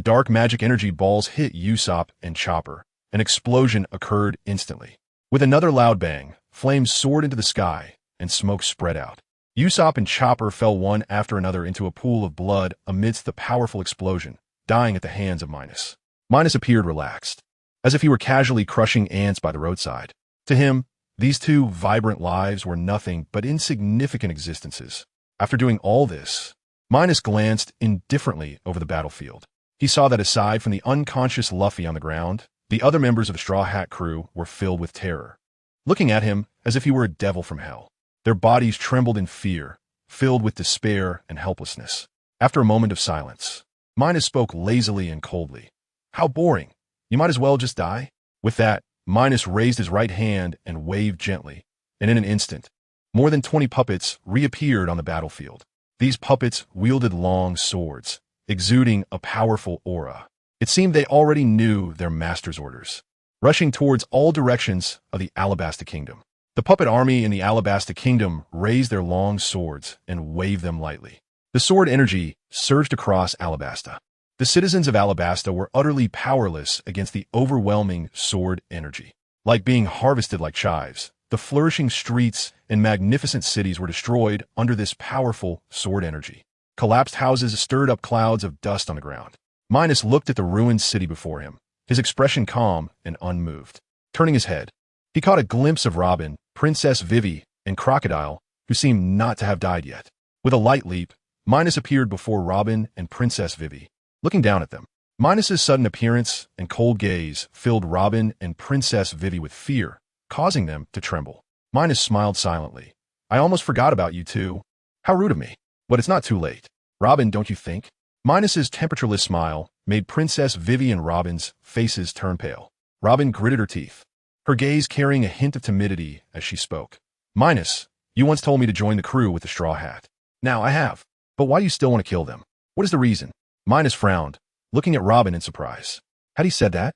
dark magic energy balls hit Usopp and Chopper, an explosion occurred instantly. With another loud bang, flames soared into the sky, and smoke spread out. Usopp and Chopper fell one after another into a pool of blood amidst the powerful explosion, dying at the hands of Minos. Minos appeared relaxed, as if he were casually crushing ants by the roadside. To him, these two vibrant lives were nothing but insignificant existences. After doing all this, Minos glanced indifferently over the battlefield. He saw that aside from the unconscious Luffy on the ground, the other members of the Straw Hat crew were filled with terror, looking at him as if he were a devil from hell. Their bodies trembled in fear, filled with despair and helplessness. After a moment of silence, Minos spoke lazily and coldly. "How boring. You might as well just die." With that, Minos raised his right hand and waved gently, and in an instant, more than 20 puppets reappeared on the battlefield. These puppets wielded long swords, exuding a powerful aura. It seemed they already knew their master's orders, rushing towards all directions of the Alabasta Kingdom. The puppet army in the Alabasta Kingdom raised their long swords and waved them lightly. The sword energy surged across Alabasta. The citizens of Alabasta were utterly powerless against the overwhelming sword energy. Like being harvested like chives, the flourishing streets and magnificent cities were destroyed under this powerful sword energy. Collapsed houses stirred up clouds of dust on the ground. Minos looked at the ruined city before him, his expression calm and unmoved. Turning his head, he caught a glimpse of Robin, Princess Vivi, and Crocodile, who seemed not to have died yet. With a light leap, Minos appeared before Robin and Princess Vivi, looking down at them. Minos's sudden appearance and cold gaze filled Robin and Princess Vivi with fear, causing them to tremble. Minos smiled silently. "I almost forgot about you two. How rude of me. But it's not too late. Robin, don't you think?" Minos's temperatureless smile made Princess Vivi and Robin's faces turn pale. Robin gritted her teeth, her gaze carrying a hint of timidity as she spoke. "Minos, you once told me to join the crew with the Straw Hat. Now I have. But why do you still want to kill them? What is the reason?" Minos frowned, looking at Robin in surprise. Had he said that?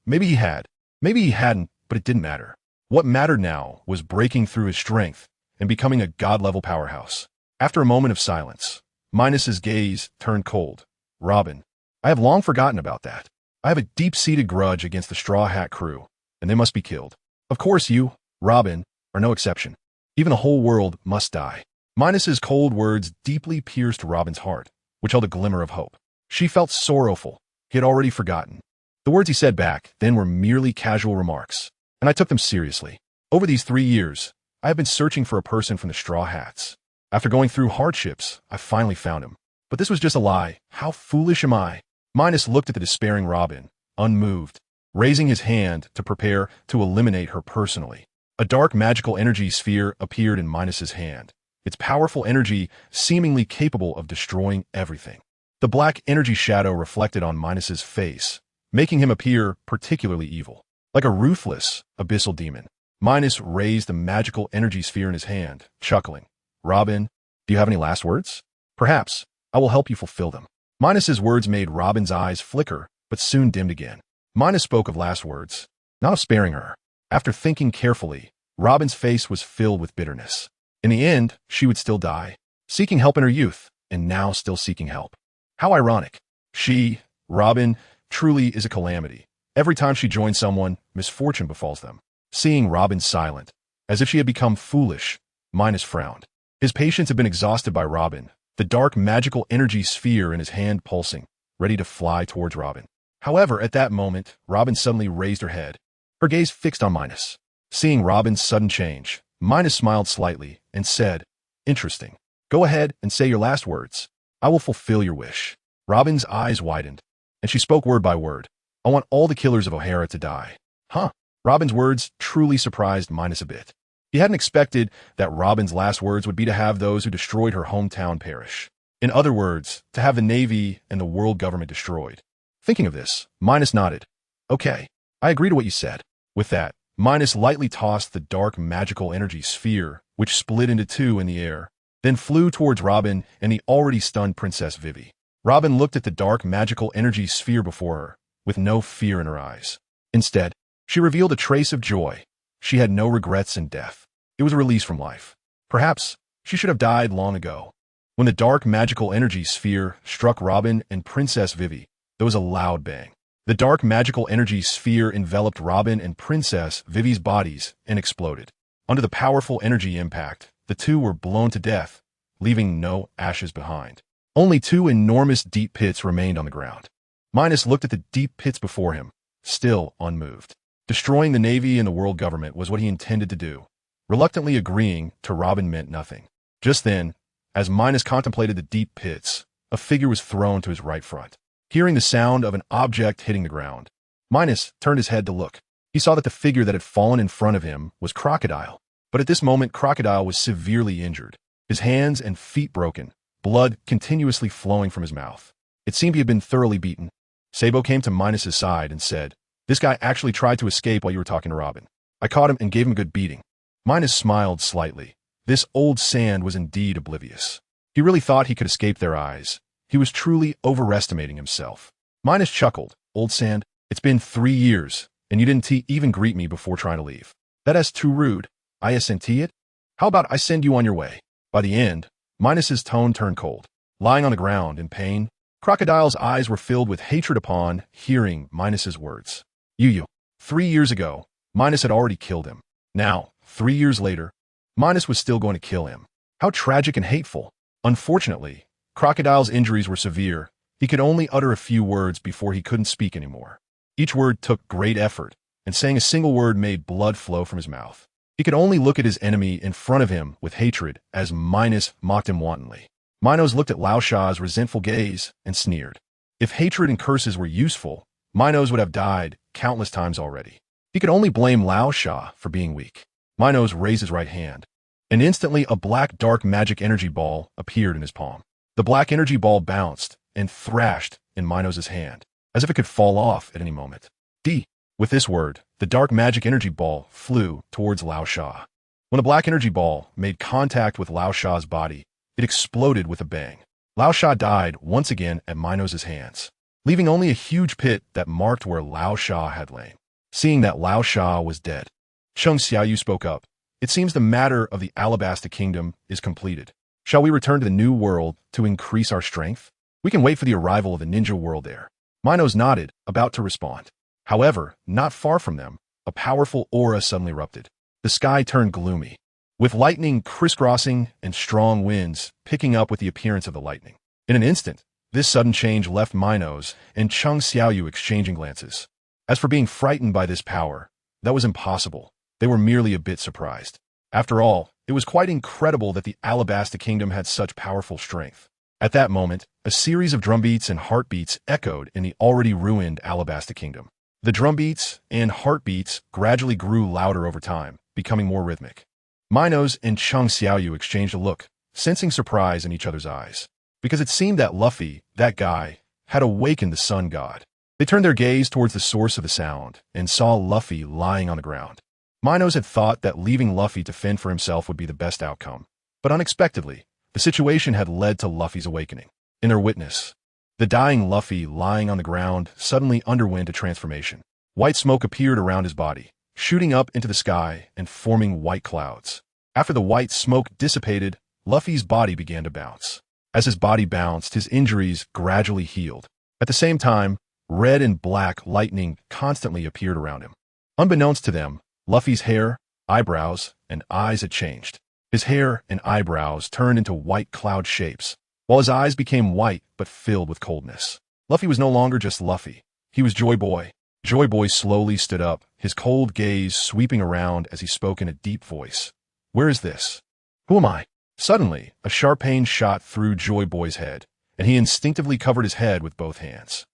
Maybe he had. Maybe he hadn't, but it didn't matter. What mattered now was breaking through his strength and becoming a god-level powerhouse. After a moment of silence, Minos's gaze turned cold. "Robin, I have long forgotten about that. I have a deep-seated grudge against the Straw Hat crew, and they must be killed. Of course you, Robin, are no exception. Even the whole world must die." Minos's cold words deeply pierced Robin's heart, which held a glimmer of hope. She felt sorrowful. He had already forgotten. The words he said back then were merely casual remarks, and I took them seriously. Over these 3 years, I have been searching for a person from the Straw Hats. After going through hardships, I finally found him. But this was just a lie. How foolish am I? Minos looked at the despairing Robin, unmoved, raising his hand to prepare to eliminate her personally. A dark magical energy sphere appeared in Minos's hand, its powerful energy seemingly capable of destroying everything. The black energy shadow reflected on Minos's face, making him appear particularly evil. Like a ruthless, abyssal demon, Minos raised the magical energy sphere in his hand, chuckling. "Robin, do you have any last words? Perhaps I will help you fulfill them." Minos's words made Robin's eyes flicker, but soon dimmed again. Minos spoke of last words, not of sparing her. After thinking carefully, Robin's face was filled with bitterness. In the end, she would still die, seeking help in her youth, and now still seeking help. How ironic. She, Robin, truly is a calamity. Every time she joins someone, misfortune befalls them. Seeing Robin silent, as if she had become foolish, Minos frowned. His patience had been exhausted by Robin, the dark magical energy sphere in his hand pulsing, ready to fly towards Robin. However, at that moment, Robin suddenly raised her head, her gaze fixed on Minos. Seeing Robin's sudden change, Minos smiled slightly and said, "Interesting. Go ahead and say your last words. I will fulfill your wish." Robin's eyes widened, and she spoke word by word. "I want all the killers of O'Hara to die." Huh? Robin's words truly surprised Minos a bit. He hadn't expected that Robin's last words would be to have those who destroyed her hometown perish. In other words, to have the Navy and the world government destroyed. Thinking of this, Minos nodded. Okay, I agree to what you said. With that, Minos lightly tossed the dark magical energy sphere, which split into two in the air, then flew towards Robin and the already stunned Princess Vivi. Robin looked at the dark magical energy sphere before her, with no fear in her eyes. Instead, she revealed a trace of joy. She had no regrets in death. It was a release from life. Perhaps she should have died long ago. When the dark magical energy sphere struck Robin and Princess Vivi, there was a loud bang. The dark magical energy sphere enveloped Robin and Princess Vivi's bodies and exploded. Under the powerful energy impact, the two were blown to death, leaving no ashes behind. Only two enormous deep pits remained on the ground. Minos looked at the deep pits before him, still unmoved. Destroying the Navy and the world government was what he intended to do. Reluctantly agreeing to Robin meant nothing. Just then, as Minos contemplated the deep pits, a figure was thrown to his right front. Hearing the sound of an object hitting the ground, Minos turned his head to look. He saw that the figure that had fallen in front of him was Crocodile. But at this moment, Crocodile was severely injured. His hands and feet broken, blood continuously flowing from his mouth. It seemed he had been thoroughly beaten. Sabo came to Minos' side and said, "This guy actually tried to escape while you were talking to Robin. I caught him and gave him a good beating." Minos smiled slightly. This old sand was indeed oblivious. He really thought he could escape their eyes. He was truly overestimating himself. Minos chuckled. "Old sand, it's been 3 years, and you didn't even greet me before trying to leave. That is too rude. I senti it? How about I send you on your way?" By the end, Minos' tone turned cold. Lying on the ground in pain, Crocodile's eyes were filled with hatred upon hearing Minos' words. You. 3 years ago, Minos had already killed him. Now, 3 years later, Minos was still going to kill him. How tragic and hateful. Unfortunately, Crocodile's injuries were severe. He could only utter a few words before he couldn't speak anymore. Each word took great effort, and saying a single word made blood flow from his mouth. He could only look at his enemy in front of him with hatred as Minos mocked him wantonly. Minos looked at Lao Sha's resentful gaze and sneered. If hatred and curses were useful, Minos would have died countless times already. He could only blame Lao Sha for being weak. Minos raised his right hand, and instantly a black dark magic energy ball appeared in his palm. The black energy ball bounced and thrashed in Minos' hand, as if it could fall off at any moment. With this word, the dark magic energy ball flew towards Lao Sha. When the black energy ball made contact with Lao Sha's body, it exploded with a bang. Lao Sha died once again at Minos' hands, leaving only a huge pit that marked where Lao Sha had lain. Seeing that Lao Sha was dead, Chung Xiaoyu spoke up. "It seems the matter of the Alabasta Kingdom is completed. Shall we return to the New World to increase our strength? We can wait for the arrival of the ninja world there." Minos nodded, about to respond. However, not far from them, a powerful aura suddenly erupted. The sky turned gloomy, with lightning crisscrossing and strong winds picking up with the appearance of the lightning. In an instant, this sudden change left Minos and Chung Xiaoyu exchanging glances. As for being frightened by this power, that was impossible. They were merely a bit surprised. After all, it was quite incredible that the Alabasta Kingdom had such powerful strength. At that moment, a series of drumbeats and heartbeats echoed in the already ruined Alabasta Kingdom. The drumbeats and heartbeats gradually grew louder over time, becoming more rhythmic. Minos and Chung Xiaoyu exchanged a look, sensing surprise in each other's eyes, because it seemed that Luffy, that guy, had awakened the sun god. They turned their gaze towards the source of the sound and saw Luffy lying on the ground. Minos had thought that leaving Luffy to fend for himself would be the best outcome, but unexpectedly, the situation had led to Luffy's awakening. In their witness, the dying Luffy lying on the ground suddenly underwent a transformation. White smoke appeared around his body, shooting up into the sky and forming white clouds. After the white smoke dissipated, Luffy's body began to bounce. As his body bounced, his injuries gradually healed. At the same time, red and black lightning constantly appeared around him. Unbeknownst to them, Luffy's hair, eyebrows, and eyes had changed. His hair and eyebrows turned into white cloud shapes, while his eyes became white but filled with coldness. Luffy was no longer just Luffy. He was Joy Boy. Joy Boy slowly stood up, his cold gaze sweeping around as he spoke in a deep voice. "Where is this? Who am I?" Suddenly, a sharp pain shot through Joy Boy's head, and he instinctively covered his head with both hands.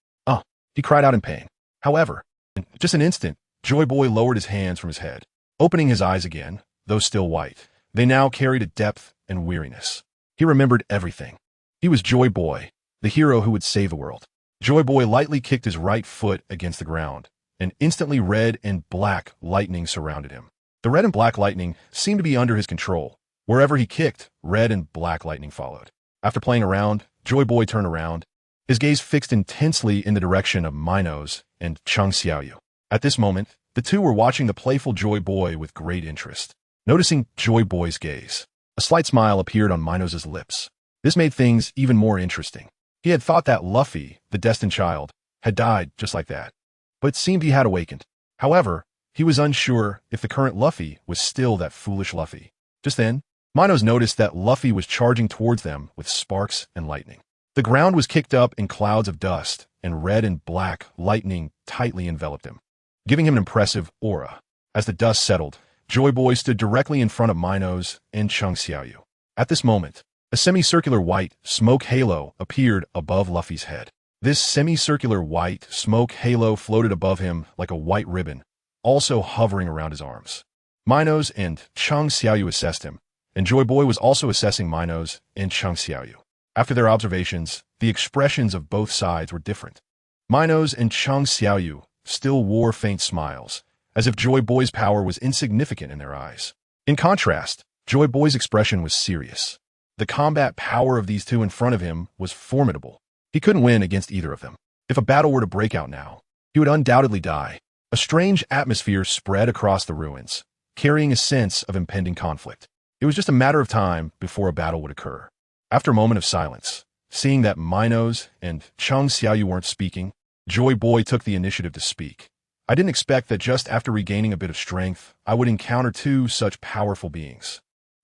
He cried out in pain. However, in just an instant, Joy Boy lowered his hands from his head. Opening his eyes again, though still white, they now carried a depth and weariness. He remembered everything. He was Joy Boy, the hero who would save the world. Joy Boy lightly kicked his right foot against the ground, and instantly red and black lightning surrounded him. The red and black lightning seemed to be under his control. Wherever he kicked, red and black lightning followed. After playing around, Joy Boy turned around, his gaze fixed intensely in the direction of Minos and Chung Xiaoyu. At this moment, the two were watching the playful Joy Boy with great interest. Noticing Joy Boy's gaze, a slight smile appeared on Minos' lips. This made things even more interesting. He had thought that Luffy, the destined child, had died just like that, but it seemed he had awakened. However, he was unsure if the current Luffy was still that foolish Luffy. Just then, Minos noticed that Luffy was charging towards them with sparks and lightning. The ground was kicked up in clouds of dust, and red and black lightning tightly enveloped him, giving him an impressive aura. As the dust settled, Joy Boy stood directly in front of Minos and Chung Xiaoyu. At this moment, a semicircular white smoke halo appeared above Luffy's head. This semicircular white smoke halo floated above him like a white ribbon, also hovering around his arms. Minos and Chung Xiaoyu assessed him, and Joy Boy was also assessing Minos and Chung Xiaoyu. After their observations, the expressions of both sides were different. Minos and Chung Xiaoyu still wore faint smiles, as if Joy Boy's power was insignificant in their eyes. In contrast, Joy Boy's expression was serious. The combat power of these two in front of him was formidable. He couldn't win against either of them. If a battle were to break out now, he would undoubtedly die. A strange atmosphere spread across the ruins, carrying a sense of impending conflict. It was just a matter of time before a battle would occur. After a moment of silence, seeing that Minos and Chung Xiaoyu weren't speaking, Joy Boy took the initiative to speak. I didn't expect that just after regaining a bit of strength, I would encounter two such powerful beings.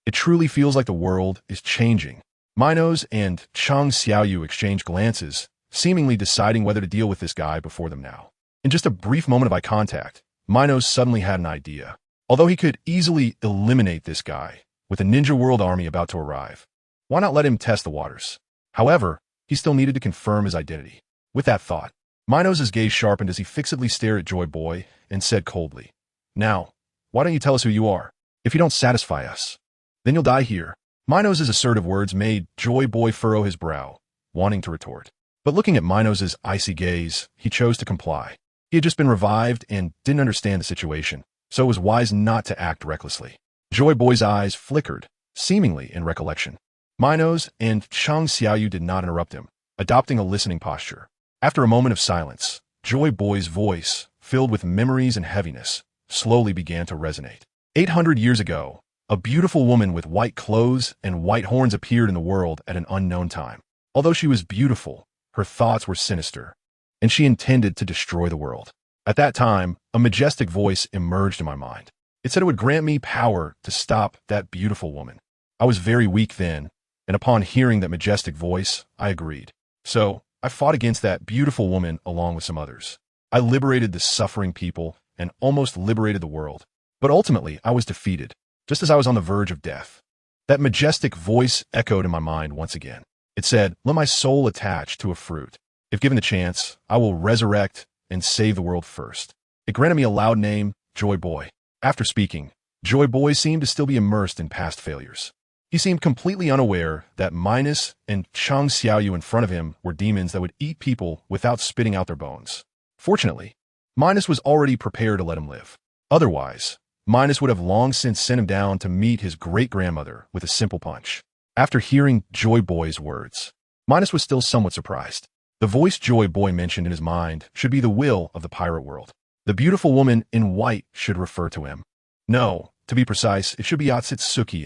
It truly feels like the world is changing. Minos and Chung Xiaoyu exchanged glances, seemingly deciding whether to deal with this guy before them now. In just a brief moment of eye contact, Minos suddenly had an idea. Although he could easily eliminate this guy, with a ninja world army about to arrive, why not let him test the waters? However, he still needed to confirm his identity. With that thought, Minos' gaze sharpened as he fixedly stared at Joy Boy and said coldly, "Now, why don't you tell us who you are? If you don't satisfy us, then you'll die here." Minos' assertive words made Joy Boy furrow his brow, wanting to retort. But looking at Minos' icy gaze, he chose to comply. He had just been revived and didn't understand the situation, so it was wise not to act recklessly. Joy Boy's eyes flickered, seemingly in recollection. Minos and Chung Xiaoyu did not interrupt him, adopting a listening posture. After a moment of silence, Joy Boy's voice, filled with memories and heaviness, slowly began to resonate. 800 years ago, a beautiful woman with white clothes and white horns appeared in the world at an unknown time. Although she was beautiful, her thoughts were sinister, and she intended to destroy the world. At that time, a majestic voice emerged in my mind. It said it would grant me power to stop that beautiful woman. I was very weak then, and upon hearing that majestic voice, I agreed. So, I fought against that beautiful woman along with some others. I liberated the suffering people and almost liberated the world. But ultimately, I was defeated, just as I was on the verge of death. That majestic voice echoed in my mind once again. It said, "Let my soul attach to a fruit. If given the chance, I will resurrect and save the world first." It granted me a loud name, Joy Boy. After speaking, Joy Boy seemed to still be immersed in past failures. He seemed completely unaware that Minos and Chung Xiaoyu in front of him were demons that would eat people without spitting out their bones. Fortunately, Minos was already prepared to let him live. Otherwise, Minos would have long since sent him down to meet his great-grandmother with a simple punch. After hearing Joy Boy's words, Minos was still somewhat surprised. The voice Joy Boy mentioned in his mind should be the will of the pirate world. The beautiful woman in white should refer to him. No, to be precise, it should be Atsutsuki.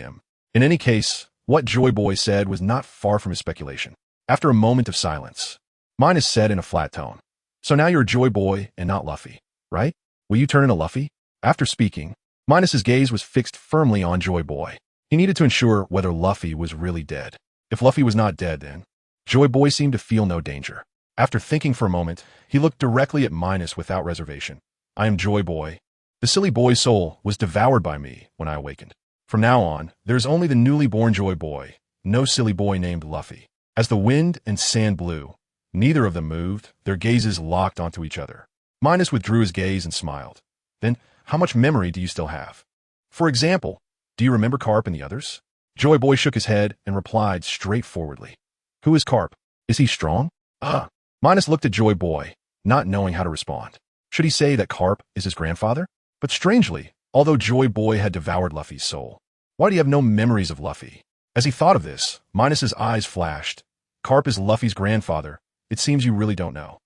In any case, what Joy Boy said was not far from his speculation. After a moment of silence, Minos said in a flat tone, "So now you're Joy Boy and not Luffy, right? Will you turn into Luffy?" After speaking, Minos' gaze was fixed firmly on Joy Boy. He needed to ensure whether Luffy was really dead. If Luffy was not dead then, Joy Boy seemed to feel no danger. After thinking for a moment, he looked directly at Minos without reservation. "I am Joy Boy. The silly boy's soul was devoured by me when I awakened. From now on, there is only the newly born Joy Boy, no silly boy named Luffy." As the wind and sand blew, neither of them moved, their gazes locked onto each other. Minos withdrew his gaze and smiled. "Then, how much memory do you still have? For example, do you remember Carp and the others? Joy Boy shook his head and replied straightforwardly. Who is Carp? Is he strong? Minos looked at Joy Boy, not knowing how to respond. Should he say that Carp is his grandfather? But strangely, although Joy Boy had devoured Luffy's soul, why do you have no memories of Luffy? As he thought of this, Minos's eyes flashed. Carp is Luffy's grandfather. It seems you really don't know.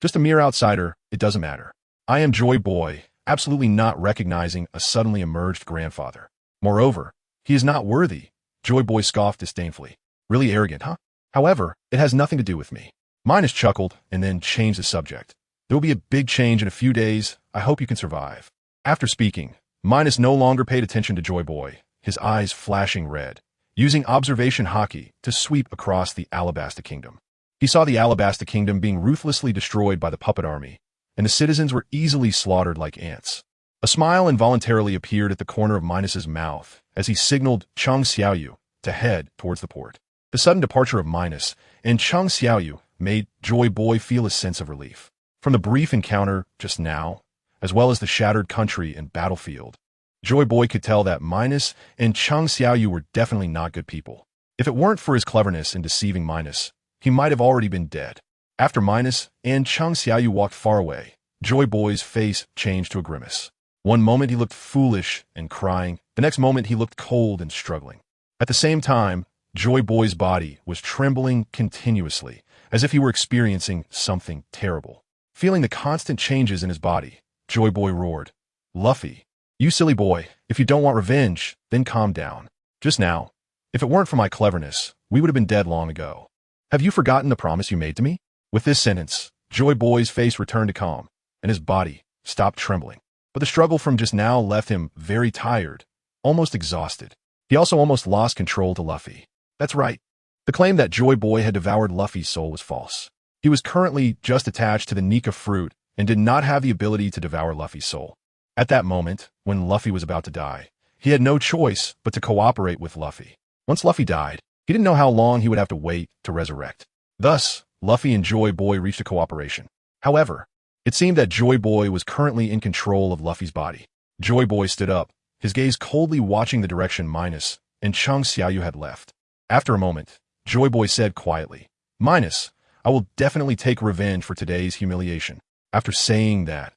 Just a mere outsider, it doesn't matter. I am Joy Boy, absolutely not recognizing a suddenly emerged grandfather. Moreover, he is not worthy. Joy Boy scoffed disdainfully. Really arrogant, huh? However, it has nothing to do with me. Minos chuckled and then changed the subject. There will be a big change in a few days. I hope you can survive. After speaking, Minos no longer paid attention to Joy Boy, his eyes flashing red, using observation haki to sweep across the Alabasta Kingdom. He saw the Alabasta Kingdom being ruthlessly destroyed by the puppet army, and the citizens were easily slaughtered like ants. A smile involuntarily appeared at the corner of Minos's mouth as he signaled Chung Xiaoyu to head towards the port. The sudden departure of Minos and Chung Xiaoyu made Joy Boy feel a sense of relief. From the brief encounter just now, as well as the shattered country and battlefield, Joy Boy could tell that Minos and Chung Xiaoyu were definitely not good people. If it weren't for his cleverness in deceiving Minos, he might have already been dead. After Minos and Chung Xiaoyu walked far away, Joy Boy's face changed to a grimace. One moment he looked foolish and crying, the next moment he looked cold and struggling. At the same time, Joy Boy's body was trembling continuously, as if he were experiencing something terrible. Feeling the constant changes in his body, Joy Boy roared, Luffy, you silly boy, if you don't want revenge, then calm down. Just now, if it weren't for my cleverness, we would have been dead long ago. Have you forgotten the promise you made to me? With this sentence, Joy Boy's face returned to calm, and his body stopped trembling. But the struggle from just now left him very tired, almost exhausted. He also almost lost control to Luffy. That's right. The claim that Joy Boy had devoured Luffy's soul was false. He was currently just attached to the Nika fruit and did not have the ability to devour Luffy's soul. At that moment, when Luffy was about to die, he had no choice but to cooperate with Luffy. Once Luffy died, he didn't know how long he would have to wait to resurrect. Thus, Luffy and Joy Boy reached a cooperation. However, it seemed that Joy Boy was currently in control of Luffy's body. Joy Boy stood up, his gaze coldly watching the direction Minos and Chung Xiaoyu had left. After a moment, Joy Boy said quietly, Minos, I will definitely take revenge for today's humiliation. After saying that,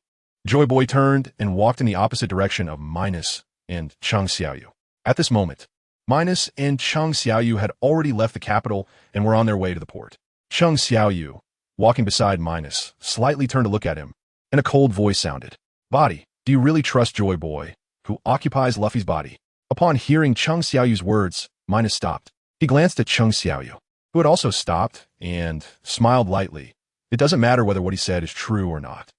Joy Boy turned and walked in the opposite direction of Minos and Chung Xiaoyu. At this moment, Minos and Chung Xiaoyu had already left the capital and were on their way to the port. Chung Xiaoyu, walking beside Minos, slightly turned to look at him, and a cold voice sounded. Body, do you really trust Joy Boy, who occupies Luffy's body? Upon hearing Chung Xiaoyu's words, Minos stopped. He glanced at Chung Xiaoyu, who had also stopped, and smiled lightly. It doesn't matter whether what he said is true or not.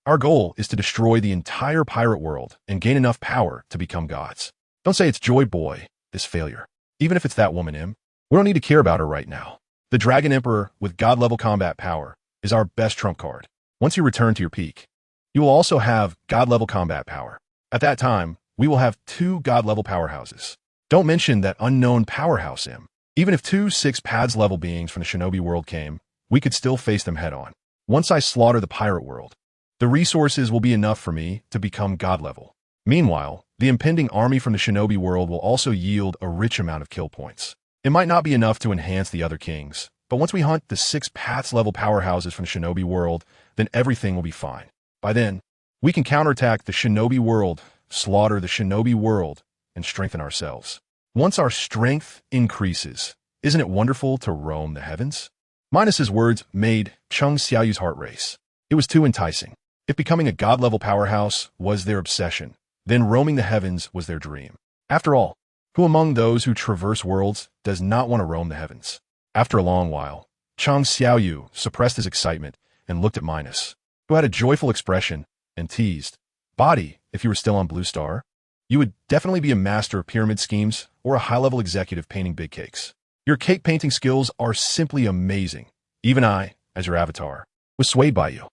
Our goal is to destroy the entire pirate world and gain enough power to become gods. Don't say it's Joy Boy, this failure. Even if it's that woman Im, we don't need to care about her right now. The Dragon Emperor with god-level combat power is our best trump card. Once you return to your peak, you will also have god-level combat power. At that time, we will have 2 god-level powerhouses. Don't mention that unknown powerhouse Im. Even if 2 6-pads-level beings from the shinobi world came, we could still face them head-on. Once I slaughter the pirate world, the resources will be enough for me to become god-level. Meanwhile, the impending army from the shinobi world will also yield a rich amount of kill points. It might not be enough to enhance the other kings, but once we hunt the 6-paths-level powerhouses from the shinobi world, then everything will be fine. By then, we can counterattack the shinobi world, slaughter the shinobi world, and strengthen ourselves. Once our strength increases, isn't it wonderful to roam the heavens? Minos's words made Chung Xiaoyu's heart race. It was too enticing. If becoming a god-level powerhouse was their obsession, then roaming the heavens was their dream. After all, who among those who traverse worlds does not want to roam the heavens? After a long while, Chung Xiaoyu suppressed his excitement and looked at Minos, who had a joyful expression, and teased, Body, if you were still on Blue Star, you would definitely be a master of pyramid schemes or a high-level executive painting big cakes. Your cake painting skills are simply amazing. Even I, as your avatar, was swayed by you.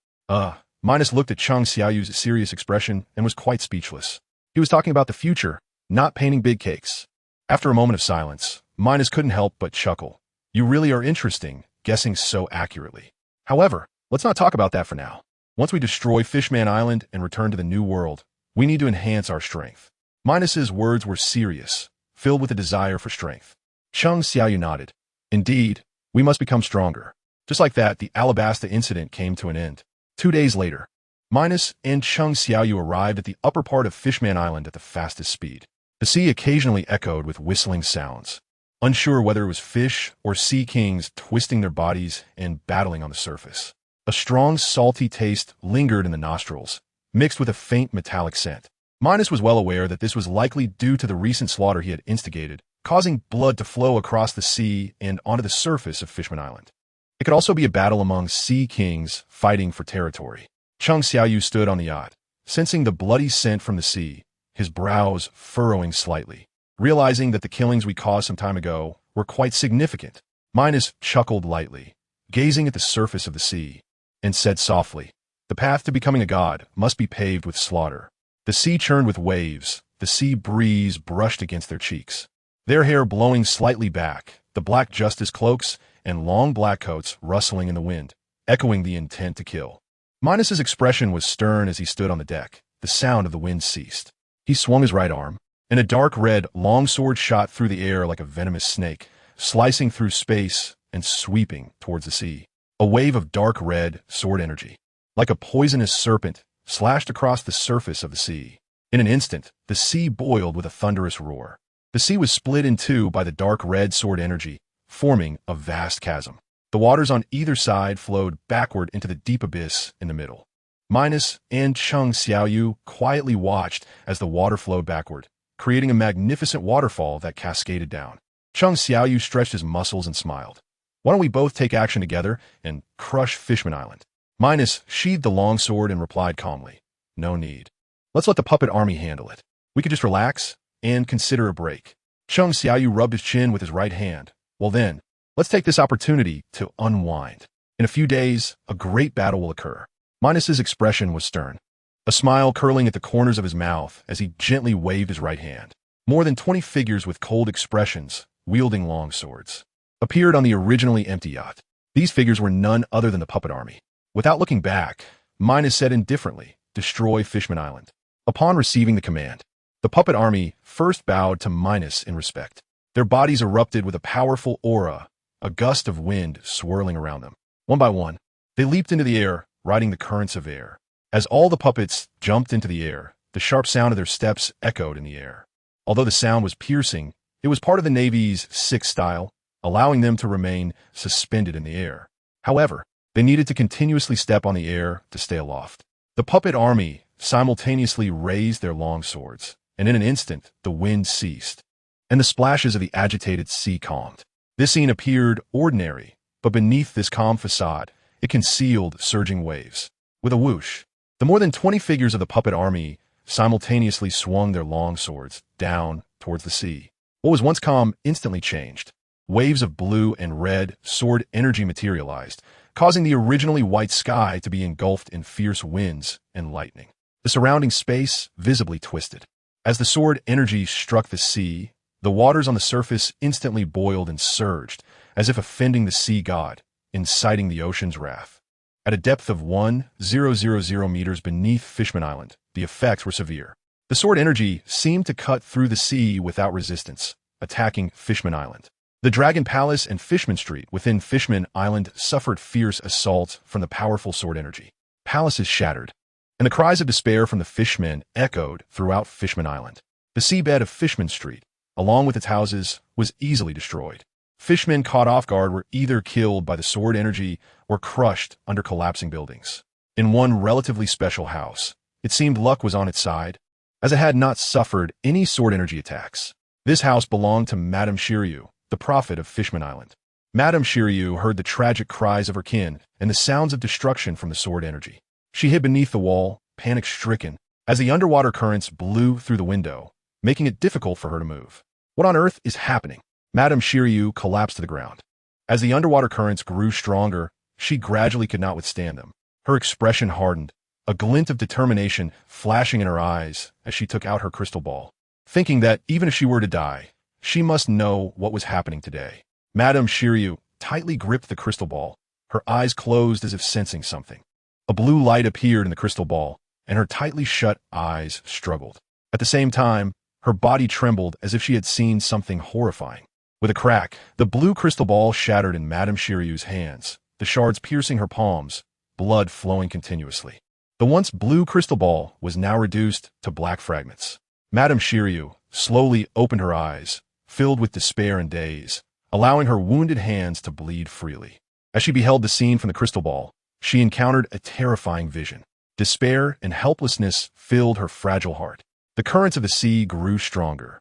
Minos looked at Chung Xiaoyu's serious expression and was quite speechless. He was talking about the future, not painting big cakes. After a moment of silence, Minos couldn't help but chuckle. You really are interesting, guessing so accurately. However, let's not talk about that for now. Once we destroy Fishman Island and return to the New World, we need to enhance our strength. Minos's words were serious, filled with a desire for strength. Cheng Xiaoyu nodded. Indeed, we must become stronger. Just like that, the Alabasta incident came to an end. 2 days later, Minos and Cheng Xiaoyu arrived at the upper part of Fishman Island at the fastest speed. The sea occasionally echoed with whistling sounds. Unsure whether it was fish or sea kings twisting their bodies and battling on the surface. A strong, salty taste lingered in the nostrils, mixed with a faint metallic scent. Minos was well aware that this was likely due to the recent slaughter he had instigated, causing blood to flow across the sea and onto the surface of Fishman Island. It could also be a battle among sea kings fighting for territory. Cheng Xiaoyu stood on the yacht, sensing the bloody scent from the sea, his brows furrowing slightly. Realizing that the killings we caused some time ago were quite significant, Minos chuckled lightly, gazing at the surface of the sea, and said softly, "The path to becoming a god must be paved with slaughter." The sea churned with waves, the sea breeze brushed against their cheeks. Their hair blowing slightly back, the black justice cloaks and long black coats rustling in the wind, echoing the intent to kill. Minos's expression was stern as he stood on the deck. The sound of the wind ceased. He swung his right arm, and a dark red longsword shot through the air like a venomous snake, slicing through space and sweeping towards the sea. A wave of dark red sword energy, like a poisonous serpent, slashed across the surface of the sea. In an instant, the sea boiled with a thunderous roar. The sea was split in two by the dark red sword energy, forming a vast chasm. The waters on either side flowed backward into the deep abyss in the middle. Minos and Cheng Xiaoyu quietly watched as the water flowed backward, creating a magnificent waterfall that cascaded down. Cheng Xiaoyu stretched his muscles and smiled. "Why don't we both take action together and crush Fishman Island?" Minos sheathed the longsword and replied calmly, "No need. Let's let the puppet army handle it. We could just relax and consider a break." Cheng Xiaoyu rubbed his chin with his right hand. "Well then, let's take this opportunity to unwind. In a few days, a great battle will occur." Minos's expression was stern, a smile curling at the corners of his mouth as he gently waved his right hand. More than 20 figures with cold expressions, wielding long swords, appeared on the originally empty yacht. These figures were none other than the puppet army. Without looking back, Minos said indifferently, "Destroy Fishman Island." Upon receiving the command, the puppet army first bowed to Minos in respect. Their bodies erupted with a powerful aura, a gust of wind swirling around them. One by one, they leaped into the air, riding the currents of air. As all the puppets jumped into the air, the sharp sound of their steps echoed in the air. Although the sound was piercing, it was part of the Navy's sixth style, allowing them to remain suspended in the air. However, they needed to continuously step on the air to stay aloft. The puppet army simultaneously raised their long swords, and in an instant, the wind ceased, and the splashes of the agitated sea calmed. This scene appeared ordinary, but beneath this calm facade, it concealed surging waves. With a whoosh, the more than 20 figures of the puppet army simultaneously swung their long swords down towards the sea. What was once calm instantly changed. Waves of blue and red sword energy materialized, causing the originally white sky to be engulfed in fierce winds and lightning. The surrounding space visibly twisted. As the sword energy struck the sea, the waters on the surface instantly boiled and surged, as if offending the sea god, inciting the ocean's wrath. At a depth of 1,000 meters beneath Fishman Island, the effects were severe. The sword energy seemed to cut through the sea without resistance, attacking Fishman Island. The Dragon Palace and Fishman Street within Fishman Island suffered fierce assaults from the powerful sword energy. Palaces shattered, and the cries of despair from the fishmen echoed throughout Fishman Island. The seabed of Fishman Street, along with its houses, was easily destroyed. Fishmen caught off guard were either killed by the sword energy or crushed under collapsing buildings. In one relatively special house, it seemed luck was on its side, as it had not suffered any sword energy attacks. This house belonged to Madame Shiryu, the prophet of Fishman Island. Madame Shiryu heard the tragic cries of her kin and the sounds of destruction from the sword energy. She hid beneath the wall, panic-stricken, as the underwater currents blew through the window, making it difficult for her to move. What on earth is happening? Madame Shiryu collapsed to the ground. As the underwater currents grew stronger, she gradually could not withstand them. Her expression hardened, a glint of determination flashing in her eyes as she took out her crystal ball, thinking that even if she were to die, she must know what was happening today. Madame Shiryu tightly gripped the crystal ball, her eyes closed as if sensing something. A blue light appeared in the crystal ball, and her tightly shut eyes struggled. At the same time, Her body trembled as if she had seen something horrifying. With a crack, the blue crystal ball shattered in Madame Shiryu's hands, the shards piercing her palms, blood flowing continuously. The once blue crystal ball was now reduced to black fragments. Madame Shiryu slowly opened her eyes, filled with despair and daze, allowing her wounded hands to bleed freely. As she beheld the scene from the crystal ball, she encountered a terrifying vision. Despair and helplessness filled her fragile heart. The currents of the sea grew stronger,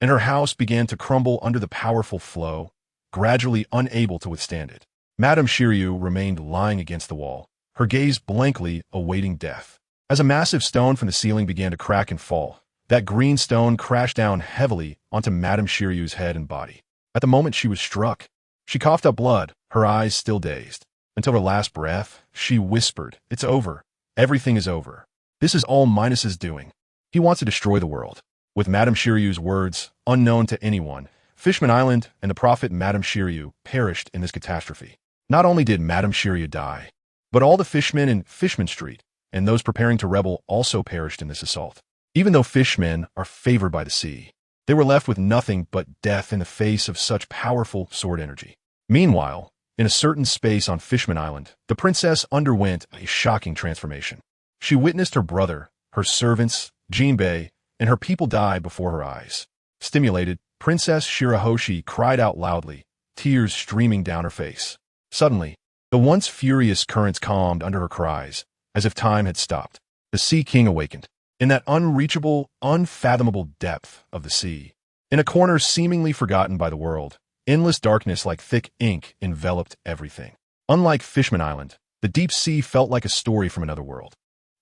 and her house began to crumble under the powerful flow, gradually unable to withstand it. Madame Shiryu remained lying against the wall, her gaze blankly awaiting death. As a massive stone from the ceiling began to crack and fall, that green stone crashed down heavily onto Madame Shiryu's head and body. At the moment she was struck, she coughed up blood, her eyes still dazed. Until her last breath, she whispered, "It's over. Everything is over. This is all Minos's doing. He wants to destroy the world." With Madame Shiryu's words, unknown to anyone, Fishman Island and the prophet Madame Shiryu perished in this catastrophe. Not only did Madame Shiryu die, but all the fishmen in Fishman Street and those preparing to rebel also perished in this assault. Even though fishmen are favored by the sea, they were left with nothing but death in the face of such powerful sword energy. Meanwhile, in a certain space on Fishman Island, the princess underwent a shocking transformation. She witnessed her brother, her servants, Jinbei, and her people die before her eyes. Stimulated, Princess Shirahoshi cried out loudly, tears streaming down her face. Suddenly, the once furious currents calmed under her cries, as if time had stopped. The Sea King awakened. In that unreachable, unfathomable depth of the sea, in a corner seemingly forgotten by the world, endless darkness like thick ink enveloped everything. Unlike Fishman Island, the deep sea felt like a story from another world.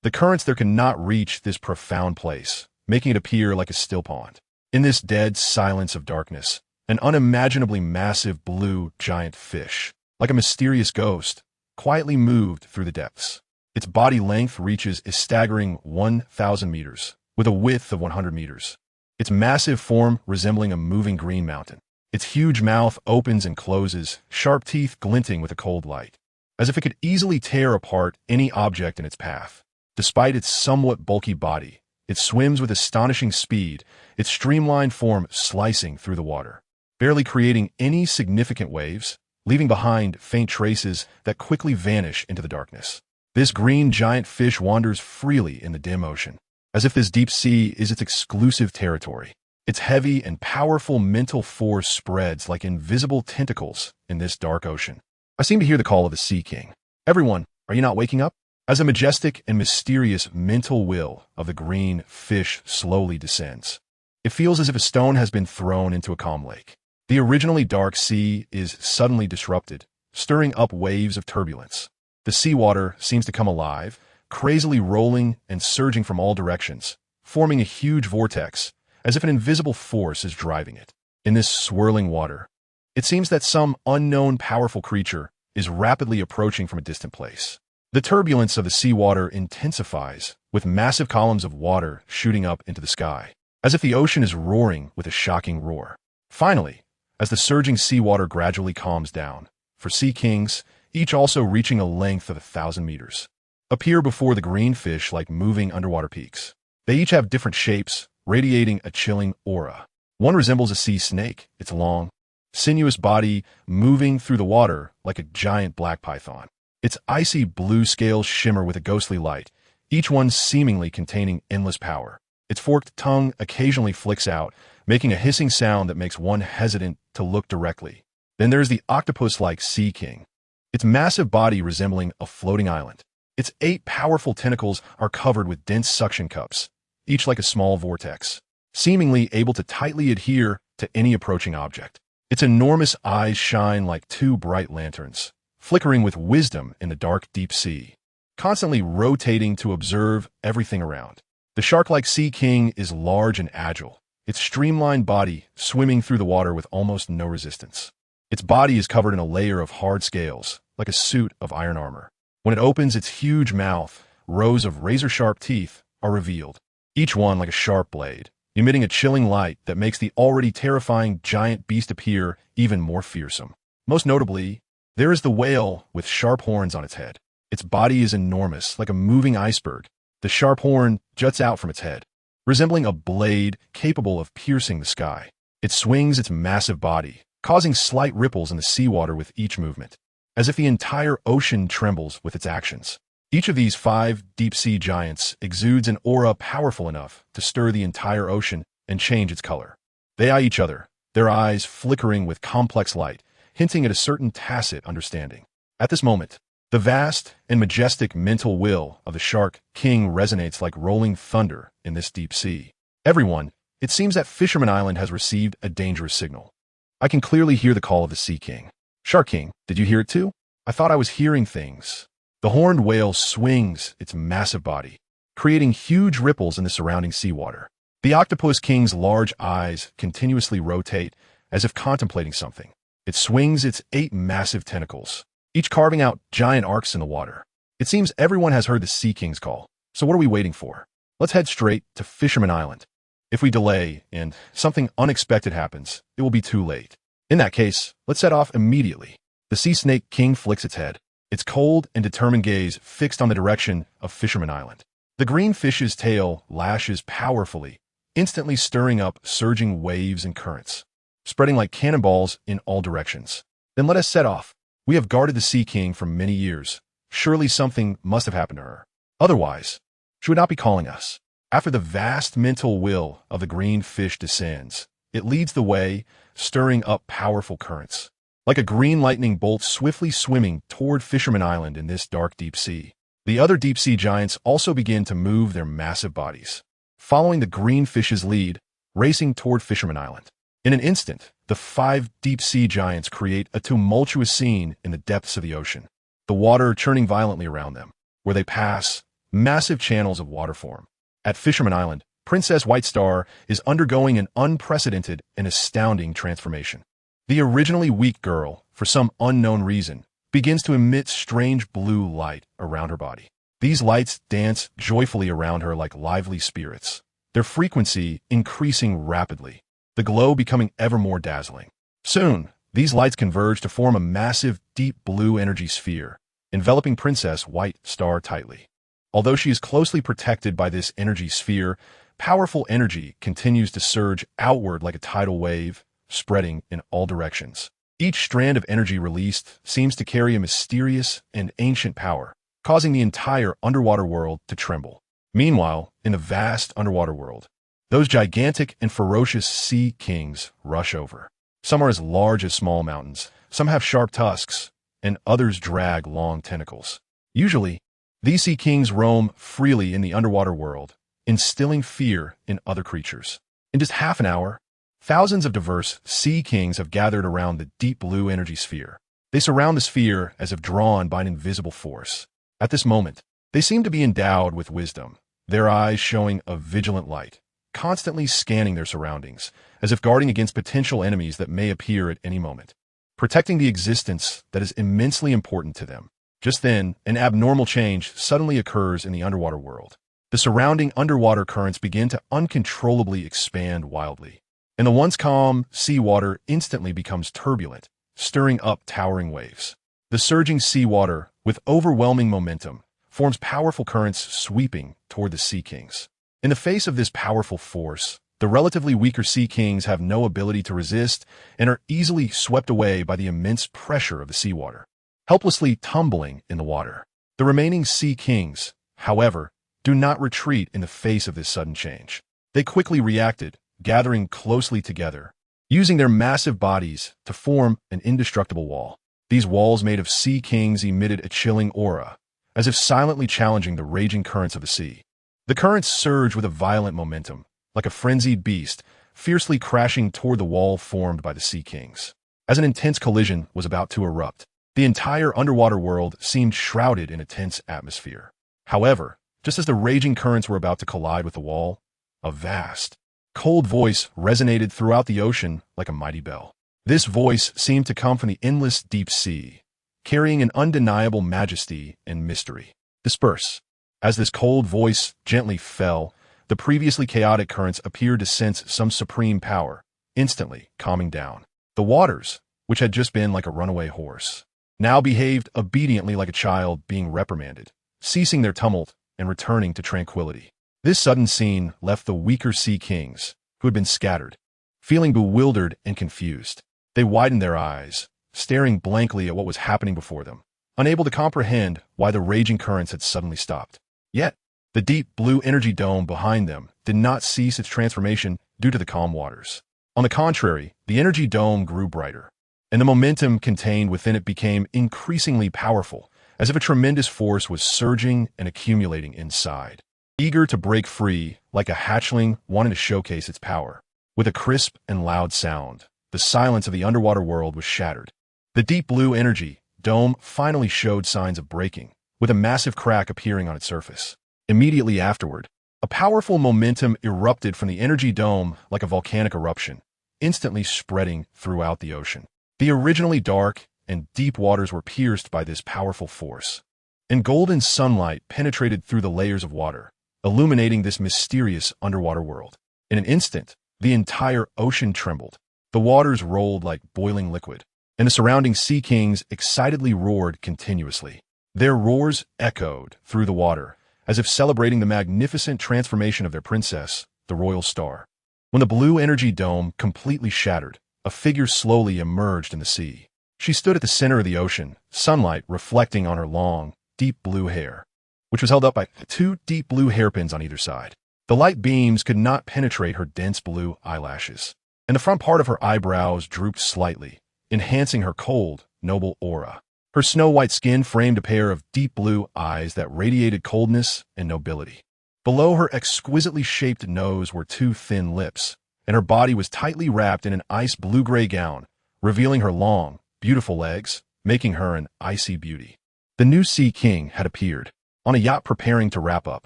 The currents there could not reach this profound place, making it appear like a still pond. In this dead silence of darkness, an unimaginably massive blue giant fish, like a mysterious ghost, quietly moved through the depths. Its body length reaches a staggering 1,000 meters, with a width of 100 meters. Its massive form resembling a moving green mountain. Its huge mouth opens and closes, sharp teeth glinting with a cold light, as if it could easily tear apart any object in its path. Despite its somewhat bulky body, it swims with astonishing speed, its streamlined form slicing through the water, barely creating any significant waves, leaving behind faint traces that quickly vanish into the darkness. This green giant fish wanders freely in the dim ocean, as if this deep sea is its exclusive territory. Its heavy and powerful mental force spreads like invisible tentacles in this dark ocean. I seem to hear the call of the Sea King. Everyone, are you not waking up? As a majestic and mysterious mental will of the green fish slowly descends, it feels as if a stone has been thrown into a calm lake. The originally dark sea is suddenly disrupted, stirring up waves of turbulence. The seawater seems to come alive, crazily rolling and surging from all directions, forming a huge vortex, as if an invisible force is driving it. In this swirling water, it seems that some unknown powerful creature is rapidly approaching from a distant place. The turbulence of the seawater intensifies, with massive columns of water shooting up into the sky, as if the ocean is roaring with a shocking roar. Finally, as the surging seawater gradually calms down, for sea kings, each also reaching a length of 1,000 meters, appear before the green fish like moving underwater peaks. They each have different shapes, radiating a chilling aura. One resembles a sea snake, its long, sinuous body moving through the water like a giant black python. Its icy blue scales shimmer with a ghostly light, each one seemingly containing endless power. Its forked tongue occasionally flicks out, making a hissing sound that makes one hesitant to look directly. Then there's the octopus-like Sea King, its massive body resembling a floating island. Its 8 powerful tentacles are covered with dense suction cups, each like a small vortex, seemingly able to tightly adhere to any approaching object. Its enormous eyes shine like 2 bright lanterns, flickering with wisdom in the dark deep sea, constantly rotating to observe everything around. The shark-like Sea King is large and agile, its streamlined body swimming through the water with almost no resistance. Its body is covered in a layer of hard scales, like a suit of iron armor. When it opens its huge mouth, rows of razor-sharp teeth are revealed, each one like a sharp blade, emitting a chilling light that makes the already terrifying giant beast appear even more fearsome. Most notably, there is the whale with sharp horns on its head. Its body is enormous, like a moving iceberg. The sharp horn juts out from its head, resembling a blade capable of piercing the sky. It swings its massive body, causing slight ripples in the seawater with each movement, as if the entire ocean trembles with its actions. Each of these 5 deep-sea giants exudes an aura powerful enough to stir the entire ocean and change its color. They eye each other, their eyes flickering with complex light, hinting at a certain tacit understanding. At this moment, the vast and majestic mental will of the Shark King resonates like rolling thunder in this deep sea. Everyone, it seems that Fisherman Island has received a dangerous signal. I can clearly hear the call of the Sea King. Shark King, did you hear it too? I thought I was hearing things. The horned whale swings its massive body, creating huge ripples in the surrounding seawater. The Octopus King's large eyes continuously rotate as if contemplating something. It swings its 8 massive tentacles, each carving out giant arcs in the water. It seems everyone has heard the Sea King's call, so what are we waiting for? Let's head straight to Fisherman Island. If we delay and something unexpected happens, it will be too late. In that case, let's set off immediately. The Sea Snake King flicks its head, its cold and determined gaze fixed on the direction of Fisherman Island. The green fish's tail lashes powerfully, instantly stirring up surging waves and currents, spreading like cannonballs in all directions. Then let us set off. We have guarded the Sea King for many years. Surely something must have happened to her. Otherwise, she would not be calling us. After the vast mental will of the green fish descends, it leads the way, stirring up powerful currents, like a green lightning bolt swiftly swimming toward Fisherman Island in this dark deep sea. The other deep sea giants also begin to move their massive bodies, following the green fish's lead, racing toward Fisherman Island. In an instant, the 5 deep sea giants create a tumultuous scene in the depths of the ocean, the water churning violently around them. Where they pass, massive channels of water form. At Fisherman Island, Princess White Star is undergoing an unprecedented and astounding transformation. The originally weak girl, for some unknown reason, begins to emit strange blue light around her body. These lights dance joyfully around her like lively spirits, their frequency increasing rapidly, the glow becoming ever more dazzling. Soon, these lights converge to form a massive, deep blue energy sphere, enveloping Princess White Star tightly. Although she is closely protected by this energy sphere, powerful energy continues to surge outward like a tidal wave, spreading in all directions. Each strand of energy released seems to carry a mysterious and ancient power, causing the entire underwater world to tremble. Meanwhile, in the vast underwater world, those gigantic and ferocious sea kings rush over. Some are as large as small mountains, some have sharp tusks, and others drag long tentacles. Usually, these sea kings roam freely in the underwater world, instilling fear in other creatures. In just half an hour, thousands of diverse sea kings have gathered around the deep blue energy sphere. They surround the sphere as if drawn by an invisible force. At this moment, they seem to be endowed with wisdom, their eyes showing a vigilant light, constantly scanning their surroundings, as if guarding against potential enemies that may appear at any moment, protecting the existence that is immensely important to them. Just then, an abnormal change suddenly occurs in the underwater world. The surrounding underwater currents begin to uncontrollably expand wildly, and the once calm seawater instantly becomes turbulent, stirring up towering waves. The surging seawater, with overwhelming momentum, forms powerful currents sweeping toward the Sea Kings. In the face of this powerful force, the relatively weaker Sea Kings have no ability to resist and are easily swept away by the immense pressure of the seawater, helplessly tumbling in the water. The remaining Sea Kings, however, do not retreat in the face of this sudden change. They quickly reacted, gathering closely together, using their massive bodies to form an indestructible wall. These walls made of Sea Kings emitted a chilling aura, as if silently challenging the raging currents of the sea. The currents surge with a violent momentum, like a frenzied beast, fiercely crashing toward the wall formed by the Sea Kings. As an intense collision was about to erupt, the entire underwater world seemed shrouded in a tense atmosphere. However, just as the raging currents were about to collide with the wall, a vast, cold voice resonated throughout the ocean like a mighty bell. This voice seemed to come from the endless deep sea, carrying an undeniable majesty and mystery. Disperse. As this cold voice gently fell, the previously chaotic currents appeared to sense some supreme power, instantly calming down. The waters, which had just been like a runaway horse, now behaved obediently like a child being reprimanded, ceasing their tumult and returning to tranquility. This sudden scene left the weaker Sea Kings, who had been scattered, feeling bewildered and confused. They widened their eyes, staring blankly at what was happening before them, unable to comprehend why the raging currents had suddenly stopped. Yet, the deep blue energy dome behind them did not cease its transformation due to the calm waters. On the contrary, the energy dome grew brighter, and the momentum contained within it became increasingly powerful, as if a tremendous force was surging and accumulating inside. Eager to break free, like a hatchling wanting to showcase its power. With a crisp and loud sound, the silence of the underwater world was shattered. The deep blue energy dome finally showed signs of breaking, with a massive crack appearing on its surface. Immediately afterward, a powerful momentum erupted from the energy dome like a volcanic eruption, instantly spreading throughout the ocean. The originally dark and deep waters were pierced by this powerful force, and golden sunlight penetrated through the layers of water, illuminating this mysterious underwater world. In an instant, the entire ocean trembled. The waters rolled like boiling liquid, and the surrounding Sea Kings excitedly roared continuously. Their roars echoed through the water, as if celebrating the magnificent transformation of their princess, the royal star. When the blue energy dome completely shattered, a figure slowly emerged in the sea. She stood at the center of the ocean, sunlight reflecting on her long, deep blue hair, which was held up by two deep blue hairpins on either side. The light beams could not penetrate her dense blue eyelashes, and the front part of her eyebrows drooped slightly, enhancing her cold, noble aura. Her snow-white skin framed a pair of deep blue eyes that radiated coldness and nobility. Below her exquisitely shaped nose were two thin lips, and her body was tightly wrapped in an ice blue-gray gown, revealing her long, beautiful legs, making her an icy beauty. The new Sea King had appeared, on a yacht preparing to wrap up.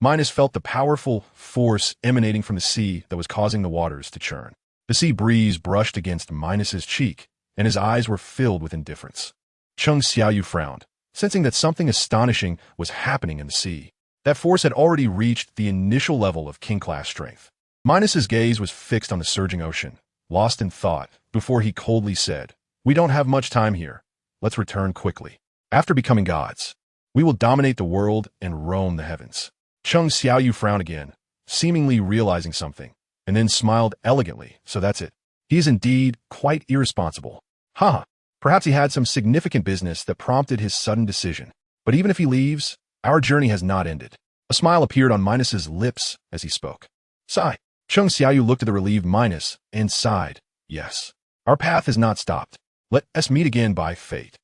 Minos felt the powerful force emanating from the sea that was causing the waters to churn. The sea breeze brushed against Minos's cheek, and his eyes were filled with indifference. Chung Xiaoyu frowned, sensing that something astonishing was happening in the sea. That force had already reached the initial level of king-class strength. Minos's gaze was fixed on the surging ocean, lost in thought, before he coldly said, "We don't have much time here. Let's return quickly. After becoming gods, we will dominate the world and roam the heavens." Chung Xiaoyu frowned again, seemingly realizing something, and then smiled elegantly. "So that's it. He is indeed quite irresponsible. Ha! Perhaps he had some significant business that prompted his sudden decision. But even if he leaves, our journey has not ended." A smile appeared on Minos's lips as he spoke. "Sigh." Chung Xiaoyu looked at the relieved Minos and sighed. "Yes. Our path has not stopped. Let us meet again by fate."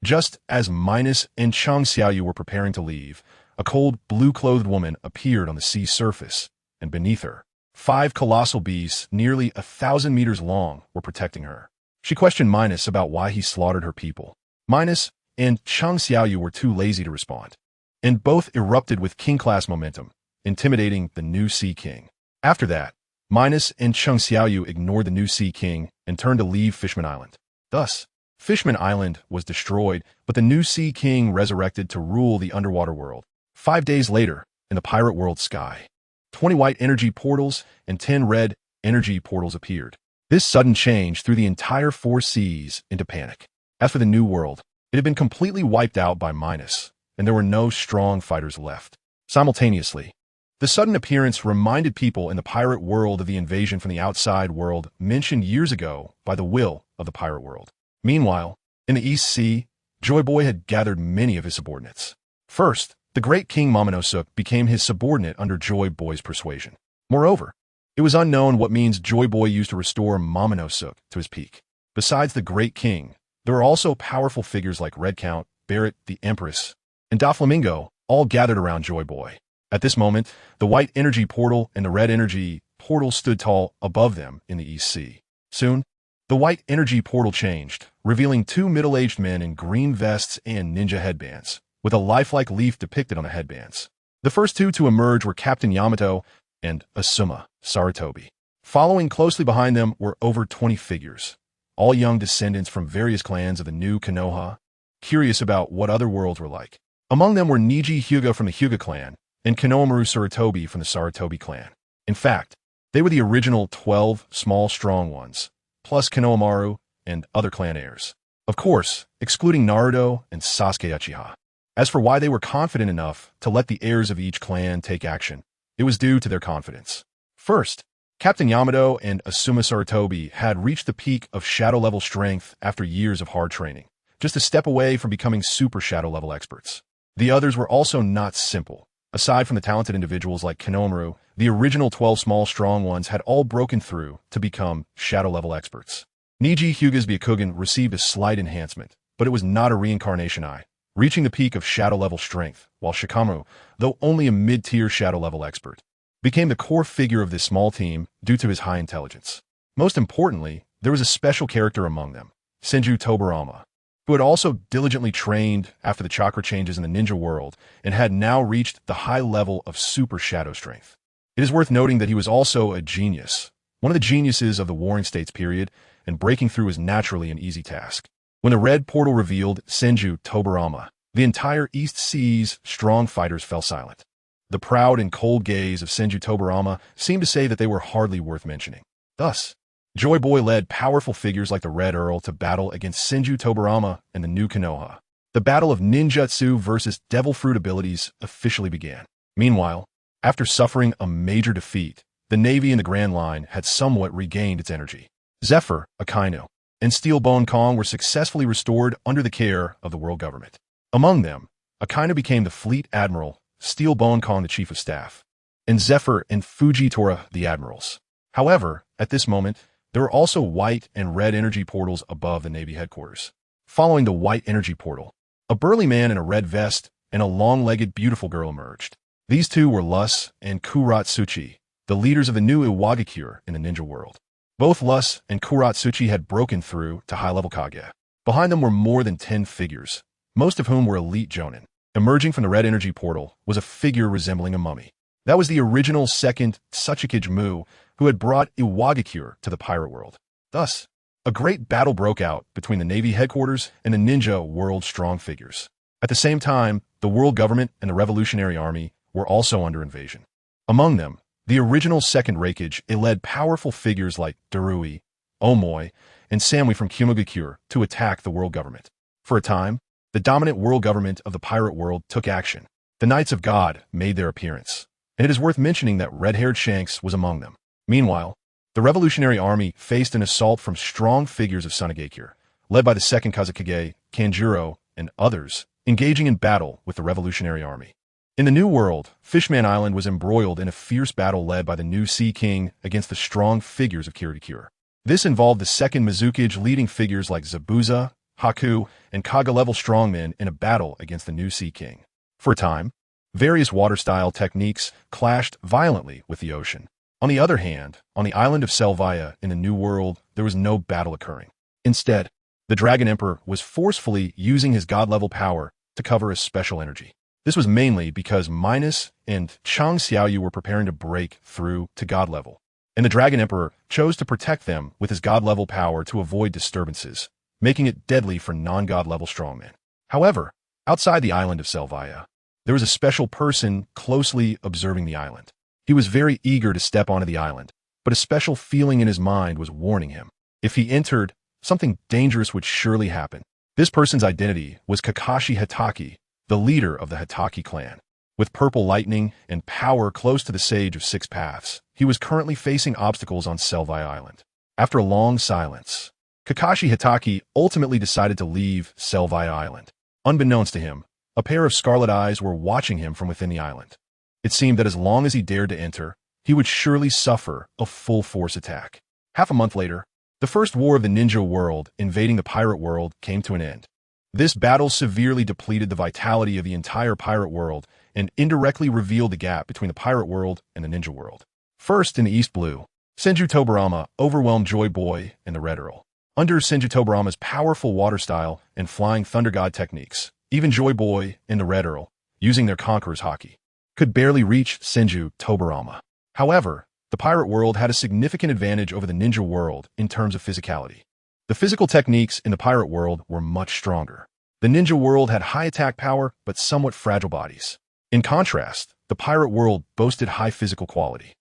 Just as Minos and Chung Xiaoyu were preparing to leave, a cold, blue-clothed woman appeared on the sea surface, and beneath her, 5 colossal beasts nearly 1,000 meters long were protecting her. She questioned Minos about why he slaughtered her people. Minos and Chung Xiaoyu were too lazy to respond, and both erupted with king-class momentum, intimidating the new Sea King. After that, Minos and Chung Xiaoyu ignored the new Sea King and turned to leave Fishman Island. Thus, Fishman Island was destroyed, but the new Sea King resurrected to rule the underwater world. 5 days later, in the pirate world sky, 20 white energy portals and 10 red energy portals appeared. This sudden change threw the entire 4 seas into panic. As for the new world, it had been completely wiped out by Minos, and there were no strong fighters left. Simultaneously, the sudden appearance reminded people in the pirate world of the invasion from the outside world mentioned years ago by the will of the pirate world. Meanwhile, in the East Sea, Joy Boy had gathered many of his subordinates. First, the great King Momonosuk became his subordinate under Joy Boy's persuasion. Moreover, it was unknown what means Joy Boy used to restore Momonosuk to his peak. Besides the great king, there were also powerful figures like Red Count, Barrett, the Empress, and Doflamingo, all gathered around Joy Boy. At this moment, the white energy portal and the red energy portal stood tall above them in the East Sea. Soon, the white energy portal changed, revealing 2 middle-aged men in green vests and ninja headbands, with a lifelike leaf depicted on the headbands. The first 2 to emerge were Captain Yamato and Asuma Saratobi. Following closely behind them were over 20 figures, all young descendants from various clans of the new Konoha, curious about what other worlds were like. Among them were Niji Hyuga from the Hyuga clan and Konohamaru Saratobi from the Saratobi clan. In fact, they were the original 12 small strong ones, plus Konohamaru and other clan heirs. Of course, excluding Naruto and Sasuke Uchiha. As for why they were confident enough to let the heirs of each clan take action, It was due to their confidence. First, Captain Yamato and Asuma Sarutobi had reached the peak of shadow-level strength after years of hard training, just a step away from becoming super shadow-level experts. The others were also not simple. Aside from the talented individuals like Kinomaru, the original 12 small strong ones had all broken through to become shadow-level experts. Niji Hyuga's Byakugan received a slight enhancement, but it was not a reincarnation eye, reaching the peak of shadow-level strength, while Shikamaru, though only a mid-tier shadow-level expert, became the core figure of this small team due to his high intelligence. Most importantly, there was a special character among them, Senju Tobarama, who had also diligently trained after the chakra changes in the ninja world and had now reached the high level of super shadow strength. It is worth noting that he was also a genius, one of the geniuses of the Warring States period, and breaking through was naturally an easy task. When the red portal revealed Senju Tobarama, the entire East Sea's strong fighters fell silent. The proud and cold gaze of Senju Tobarama seemed to say that they were hardly worth mentioning. Thus, Joy Boy led powerful figures like the Red Earl to battle against Senju Tobarama and the new Konoha. The battle of ninjutsu versus devil fruit abilities officially began. Meanwhile, after suffering a major defeat, the Navy and the Grand Line had somewhat regained its energy. Zephyr, Akainu, and Steel Bone Kong were successfully restored under the care of the world government. Among them, Akainu became the Fleet Admiral, Steel Bone Kong the Chief of Staff, and Zephyr and Fujitora the Admirals. However, at this moment, there were also white and red energy portals above the Navy headquarters. Following the white energy portal, a burly man in a red vest and a long-legged beautiful girl emerged. These two were Lus and Kuratsuchi, the leaders of the new Iwagakure in the ninja world. Both Lus and Kuratsuchi had broken through to high-level Kage. Behind them were more than 10 figures, most of whom were elite jonin. Emerging from the red energy portal was a figure resembling a mummy. That was the original second Tsuchikage Mu, who had brought Iwagakure to the pirate world. Thus, a great battle broke out between the Navy headquarters and the ninja world strong figures. At the same time, the world government and the Revolutionary Army were also under invasion. Among them, the original second Reikage, it led powerful figures like Darui, Omoi, and Samui from Kumogakure to attack the world government. For a time, the dominant world government of the pirate world took action. The Knights of God made their appearance, and it is worth mentioning that red-haired Shanks was among them. Meanwhile, the Revolutionary Army faced an assault from strong figures of Sunagakure, led by the second Kazekage, Kanjuro, and others, engaging in battle with the Revolutionary Army. In the New World, Fishman Island was embroiled in a fierce battle led by the new Sea King against the strong figures of Kirikure. This involved the second Mizukage leading figures like Zabuza, Haku, and Kaga-level strongmen in a battle against the new Sea King. For a time, various water-style techniques clashed violently with the ocean. On the other hand, on the island of Selvia in the New World, there was no battle occurring. Instead, the Dragon Emperor was forcefully using his god-level power to cover his special energy. This was mainly because Minos and Chang Xiaoyu were preparing to break through to god level, and the Dragon Emperor chose to protect them with his god-level power to avoid disturbances, making it deadly for non-god level strongmen. However, outside the island of Selvia, there was a special person closely observing the island. He was very eager to step onto the island, but a special feeling in his mind was warning him. If he entered, something dangerous would surely happen. This person's identity was Kakashi Hitaki, the leader of the Hitaki clan. With purple lightning and power close to the Sage of Six Paths, he was currently facing obstacles on Selvia Island. After a long silence, Kakashi Hitaki ultimately decided to leave Selvia Island. Unbeknownst to him, a pair of scarlet eyes were watching him from within the island. It seemed that as long as he dared to enter, he would surely suffer a full-force attack. Half a month later, the first war of the ninja world invading the pirate world came to an end. This battle severely depleted the vitality of the entire pirate world and indirectly revealed the gap between the pirate world and the ninja world. First, in the East Blue, Senju Tobarama overwhelmed Joy Boy and the Red Earl. Under Senju Tobarama's powerful water style and flying thunder god techniques, even Joy Boy and the Red Earl, using their conqueror's haki, could barely reach Senju Tobarama. However, the pirate world had a significant advantage over the ninja world in terms of physicality. The physical techniques in the pirate world were much stronger. The ninja world had high attack power but somewhat fragile bodies. In contrast, the pirate world boasted high physical quality.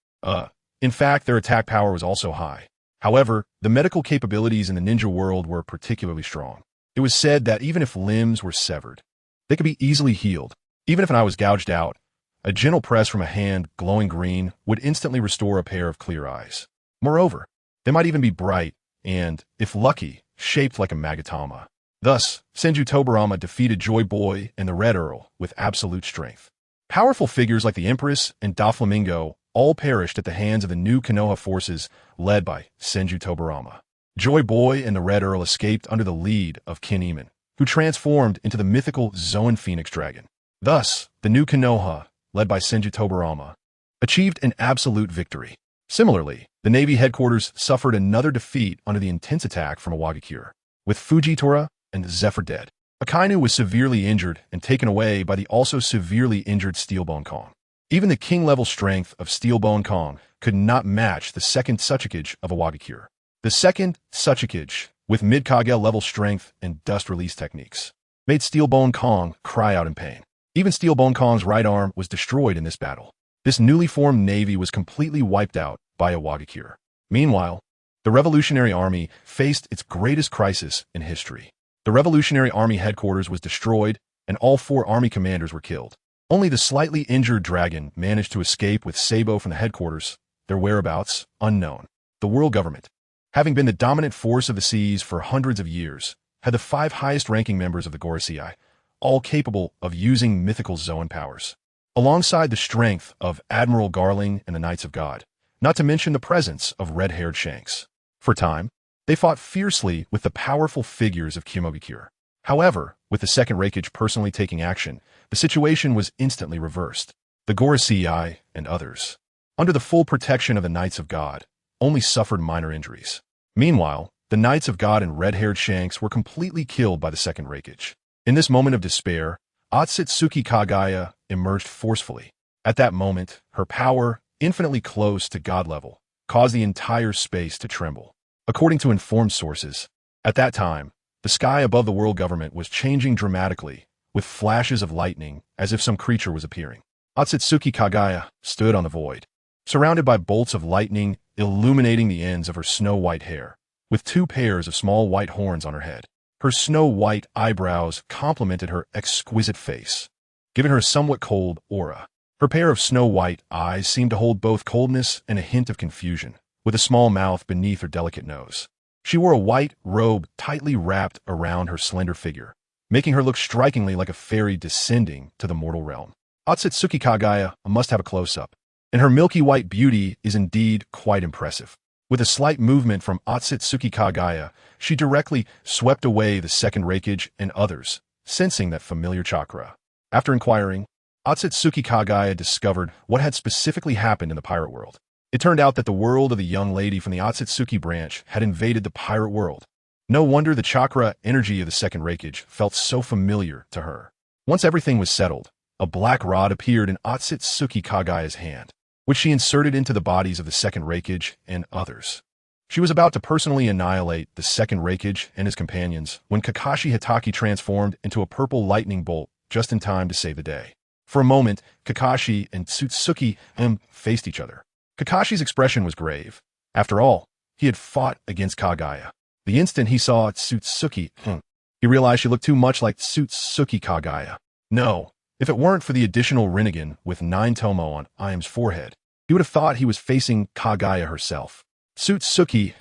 In fact, their attack power was also high. However, the medical capabilities in the ninja world were particularly strong. It was said that even if limbs were severed, they could be easily healed. Even if an eye was gouged out, A gentle press from a hand glowing green would instantly restore a pair of clear eyes. Moreover, they might even be bright and, if lucky, shaped like a magatama. Thus, Senju Tobarama defeated Joy Boy and the Red Earl with absolute strength. Powerful figures like the Empress and Doflamingo all perished at the hands of the new Konoha forces led by Senju Tobarama. Joy Boy and the Red Earl escaped under the lead of Kin Eamon, who transformed into the mythical Zoan Phoenix Dragon. Thus, the new Konoha, led by Senju Tobarama, achieved an absolute victory. Similarly, the Navy headquarters suffered another defeat under the intense attack from AwakensKilling, with Fujitora and Zephyr dead. Akainu was severely injured and taken away by the also severely injured Steelbone Kong. Even the king-level strength of Steelbone Kong could not match the second Tsuchikage of AwakensKilling. The second Tsuchikage, with mid-Kage-level strength and dust-release techniques, made Steelbone Kong cry out in pain. Even Steelbone Kong's right arm was destroyed in this battle. This newly formed navy was completely wiped out by AwakensKilling. Meanwhile, the Revolutionary Army faced its greatest crisis in history. The Revolutionary Army headquarters was destroyed, and all 4 army commanders were killed. Only the slightly injured dragon managed to escape with Sabo from the headquarters, their whereabouts unknown. The world government, having been the dominant force of the seas for hundreds of years, had the 5 highest-ranking members of the Gorosei, all capable of using mythical Zoan powers, alongside the strength of Admiral Garling and the Knights of God, not to mention the presence of red-haired Shanks. For a time, they fought fiercely with the powerful figures of Kyomogakure. However, with the second Reikage personally taking action, the situation was instantly reversed. The Gorosei and others, under the full protection of the Knights of God, only suffered minor injuries. Meanwhile, the Knights of God and red-haired Shanks were completely killed by the second Reikage. In this moment of despair, Otsutsuki Kagaya emerged forcefully. At that moment, her power, infinitely close to God level, caused the entire space to tremble. According to informed sources, at that time, the sky above the world government was changing dramatically, with flashes of lightning as if some creature was appearing. Otsutsuki Kagaya stood on the void, surrounded by bolts of lightning illuminating the ends of her snow-white hair, with 2 pairs of small white horns on her head. Her snow-white eyebrows complemented her exquisite face, giving her a somewhat cold aura. Her pair of snow-white eyes seemed to hold both coldness and a hint of confusion, with a small mouth beneath her delicate nose. She wore a white robe tightly wrapped around her slender figure, making her look strikingly like a fairy descending to the mortal realm. Otsutsuki Kagaya must have a close-up, and her milky white beauty is indeed quite impressive. With a slight movement from Otsutsuki Kagaya, she directly swept away the second Reikage and others, sensing that familiar chakra. After inquiring, Otsutsuki Kagaya discovered what had specifically happened in the pirate world. It turned out that the world of the young lady from the Otsutsuki branch had invaded the pirate world. No wonder the chakra energy of the second Reikage felt so familiar to her. Once everything was settled, a black rod appeared in Otsutsuki Kagaya's hand, which she inserted into the bodies of the second Reikage and others. She was about to personally annihilate the second Reikage and his companions when Kakashi Hitaki transformed into a purple lightning bolt just in time to save the day. For a moment, Kakashi and Tsutsuki faced each other. Kakashi's expression was grave. After all, he had fought against Kagaya. The instant he saw Tsutsuki, he realized she looked too much like Tsutsuki Kagaya. No, if it weren't for the additional Rinnegan with 9 tomo on Iam's forehead, he would have thought he was facing Kagaya herself. Tsutsuki,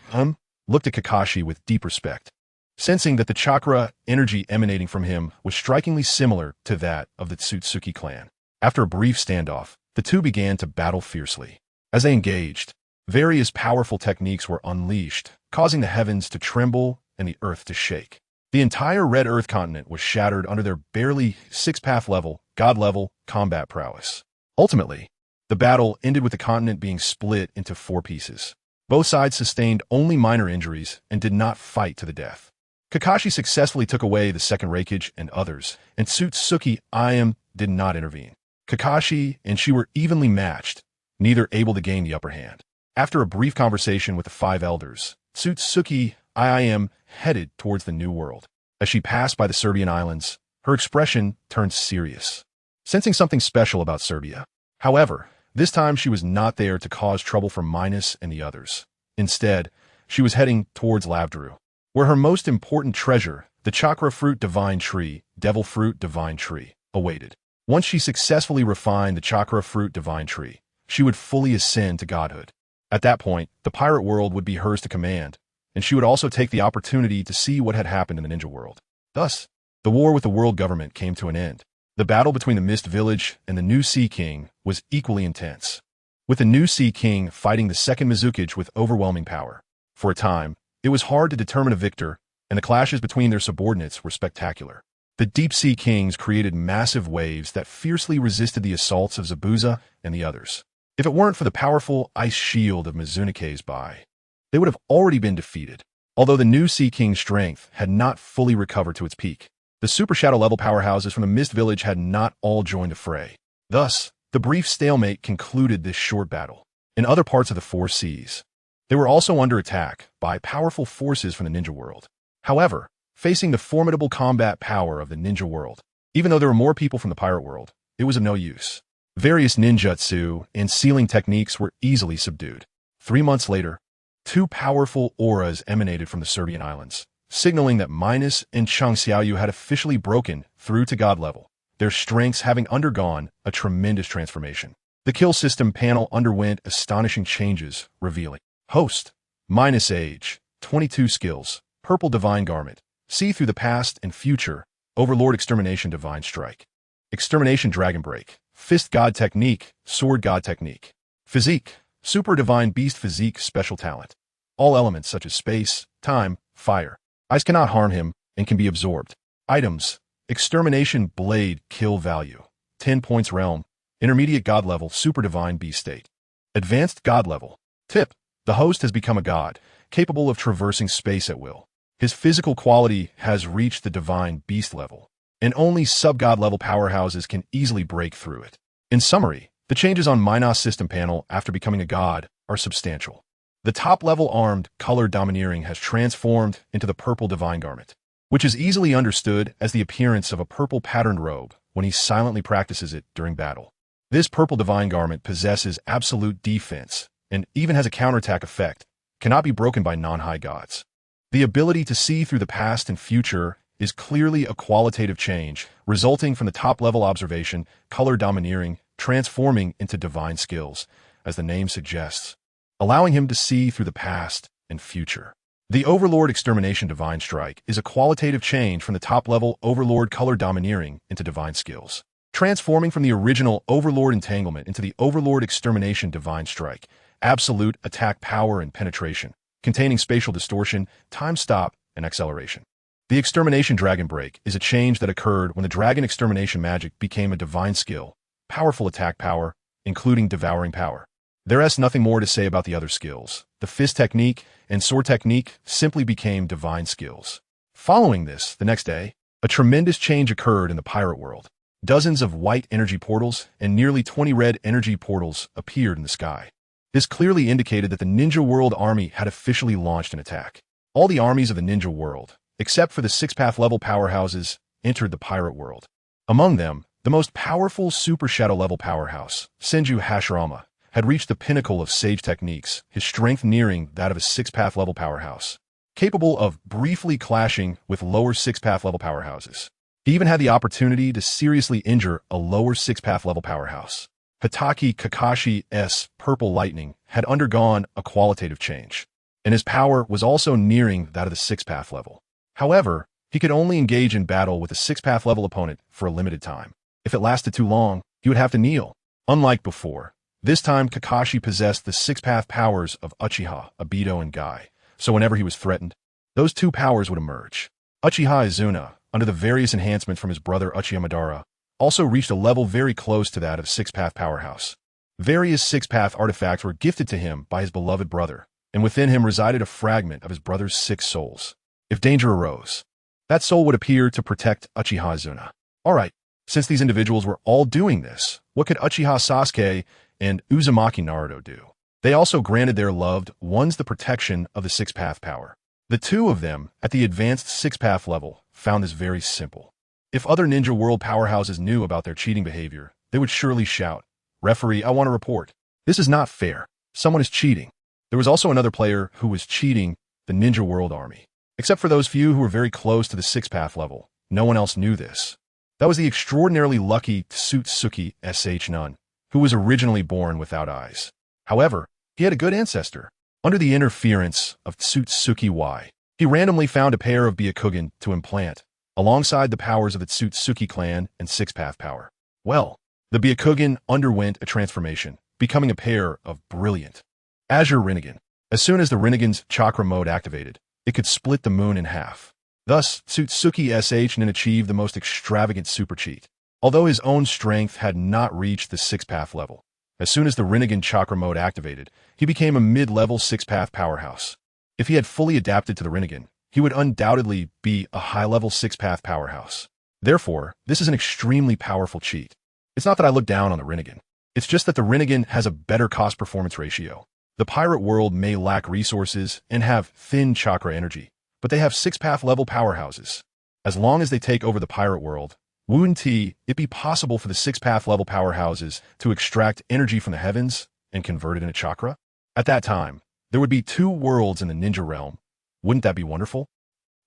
looked at Kakashi with deep respect, sensing that the chakra energy emanating from him was strikingly similar to that of the Tsutsuki clan. After a brief standoff, the two began to battle fiercely. As they engaged, various powerful techniques were unleashed, causing the heavens to tremble and the earth to shake. The entire Red Earth continent was shattered under their barely 6-path level, God-level, combat prowess. Ultimately, the battle ended with the continent being split into 4 pieces. Both sides sustained only minor injuries and did not fight to the death. Kakashi successfully took away the second Reikage and others, and Tsutsuki Iam did not intervene. Kakashi and she were evenly matched, neither able to gain the upper hand. After a brief conversation with the 5 elders, Tsutsuki Iam headed towards the New World. As she passed by the Serbian islands, her expression turned serious, sensing something special about Serbia. However, this time she was not there to cause trouble for Minos and the others. Instead, she was heading towards Lavdru, where her most important treasure, the Chakra Fruit Divine Tree, Devil Fruit Divine Tree, awaited. Once she successfully refined the chakra fruit divine tree, she would fully ascend to godhood. At that point, the pirate world would be hers to command, and she would also take the opportunity to see what had happened in the ninja world. Thus, the war with the world government came to an end. The battle between the Mist Village and the new Sea King was equally intense, with the new Sea King fighting the second Mizukage with overwhelming power. For a time, it was hard to determine a victor, and the clashes between their subordinates were spectacular. The Deep Sea Kings created massive waves that fiercely resisted the assaults of Zabuza and the others. If it weren't for the powerful ice shield of Mizunake's Bai, they would have already been defeated. Although the new Sea King's strength had not fully recovered to its peak, the Super Shadow level powerhouses from the Mist Village had not all joined the fray. Thus, the brief stalemate concluded this short battle. In other parts of the Four Seas, they were also under attack by powerful forces from the ninja world. However, facing the formidable combat power of the ninja world, even though there were more people from the pirate world, it was of no use. Various ninjutsu and sealing techniques were easily subdued. 3 months later, 2 powerful auras emanated from the Serbian islands, signaling that Minos and Chang Xiaoyu had officially broken through to god level, their strengths having undergone a tremendous transformation. The kill system panel underwent astonishing changes, revealing Host, Minos Age, 22 skills, Purple Divine Garment, See Through the Past and Future, Overlord Extermination Divine Strike, Extermination Dragon Break, Fist God Technique, Sword God Technique, Physique, Super Divine Beast Physique Special Talent. All elements such as space, time, fire, ice cannot harm him and can be absorbed. Items, Extermination Blade Kill Value, 10 points Realm, Intermediate God Level Super Divine Beast State, Advanced God Level. Tip, the host has become a god, capable of traversing space at will. His physical quality has reached the divine beast level, and only sub-god level powerhouses can easily break through it. In summary, the changes on Minos system panel after becoming a god are substantial. The top-level armed, color domineering has transformed into the purple divine garment, which is easily understood as the appearance of a purple patterned robe when he silently practices it during battle. This purple divine garment possesses absolute defense and even has a counterattack effect, cannot be broken by non-high gods. The ability to see through the past and future is clearly a qualitative change, resulting from the top-level observation, color domineering, transforming into divine skills, as the name suggests, allowing him to see through the past and future. The Overlord Extermination Divine Strike is a qualitative change from the top-level Overlord color domineering into divine skills, transforming from the original Overlord Entanglement into the Overlord Extermination Divine Strike, absolute attack power and penetration, containing spatial distortion, time stop, and acceleration. The Extermination Dragon Break is a change that occurred when the Dragon Extermination magic became a divine skill, powerful attack power, including devouring power. There is nothing more to say about the other skills. The Fist Technique and Sword Technique simply became divine skills. Following this, the next day, a tremendous change occurred in the pirate world. Dozens of white energy portals and nearly 20 red energy portals appeared in the sky. This clearly indicated that the Ninja World army had officially launched an attack. All the armies of the Ninja World, except for the 6-path level powerhouses, entered the pirate world. Among them, the most powerful Super Shadow level powerhouse, Senju Hashirama, had reached the pinnacle of sage techniques, his strength nearing that of a 6-path level powerhouse, capable of briefly clashing with lower 6-path level powerhouses. He even had the opportunity to seriously injure a lower 6-path level powerhouse. Hitaki Kakashi's Purple Lightning had undergone a qualitative change, and his power was also nearing that of the 6-path level. However, he could only engage in battle with a 6-path level opponent for a limited time. If it lasted too long, he would have to kneel. Unlike before, this time Kakashi possessed the 6-path powers of Uchiha, Obito, and Gai, so whenever he was threatened, those 2 powers would emerge. Uchiha Izuna, under the various enhancements from his brother Uchiha Madara, also reached a level very close to that of 6-path powerhouse. Various 6-path artifacts were gifted to him by his beloved brother, and within him resided a fragment of his brother's 6 souls. If danger arose, that soul would appear to protect Uchiha Izuna. Alright, since these individuals were all doing this, what could Uchiha Sasuke and Uzumaki Naruto do? They also granted their loved ones the protection of the 6-path power. The 2 of them, at the advanced 6-path level, found this very simple. If other Ninja World powerhouses knew about their cheating behavior, they would surely shout, "Referee, I want to report. This is not fair. Someone is cheating." There was also another player who was cheating the Ninja World army. Except for those few who were very close to the 6-path level, no one else knew this. That was the extraordinarily lucky Tsutsuki sh nun, who was originally born without eyes. However, he had a good ancestor. Under the interference of Tsutsuki Y, he randomly found a pair of Byakugan to implant, alongside the powers of the Tsutsuki clan and six-path power. Well, the Byakugan underwent a transformation, becoming a pair of brilliant Azure Rinnegan. As soon as the Rinnegan's chakra mode activated, it could split the moon in half. Thus, Tsutsuki sh Nin achieved the most extravagant super cheat. Although his own strength had not reached the six-path level, as soon as the Rinnegan chakra mode activated, he became a mid-level six-path powerhouse. If he had fully adapted to the Rinnegan, he would undoubtedly be a high-level six-path powerhouse. Therefore, this is an extremely powerful cheat. It's not that I look down on the Rinnegan. It's just that the Rinnegan has a better cost-performance ratio. The pirate world may lack resources and have thin chakra energy, but they have six-path level powerhouses. As long as they take over the pirate world, wouldn't it be possible for the six-path level powerhouses to extract energy from the heavens and convert it into chakra? At that time, there would be two worlds in the ninja realm. Wouldn't that be wonderful?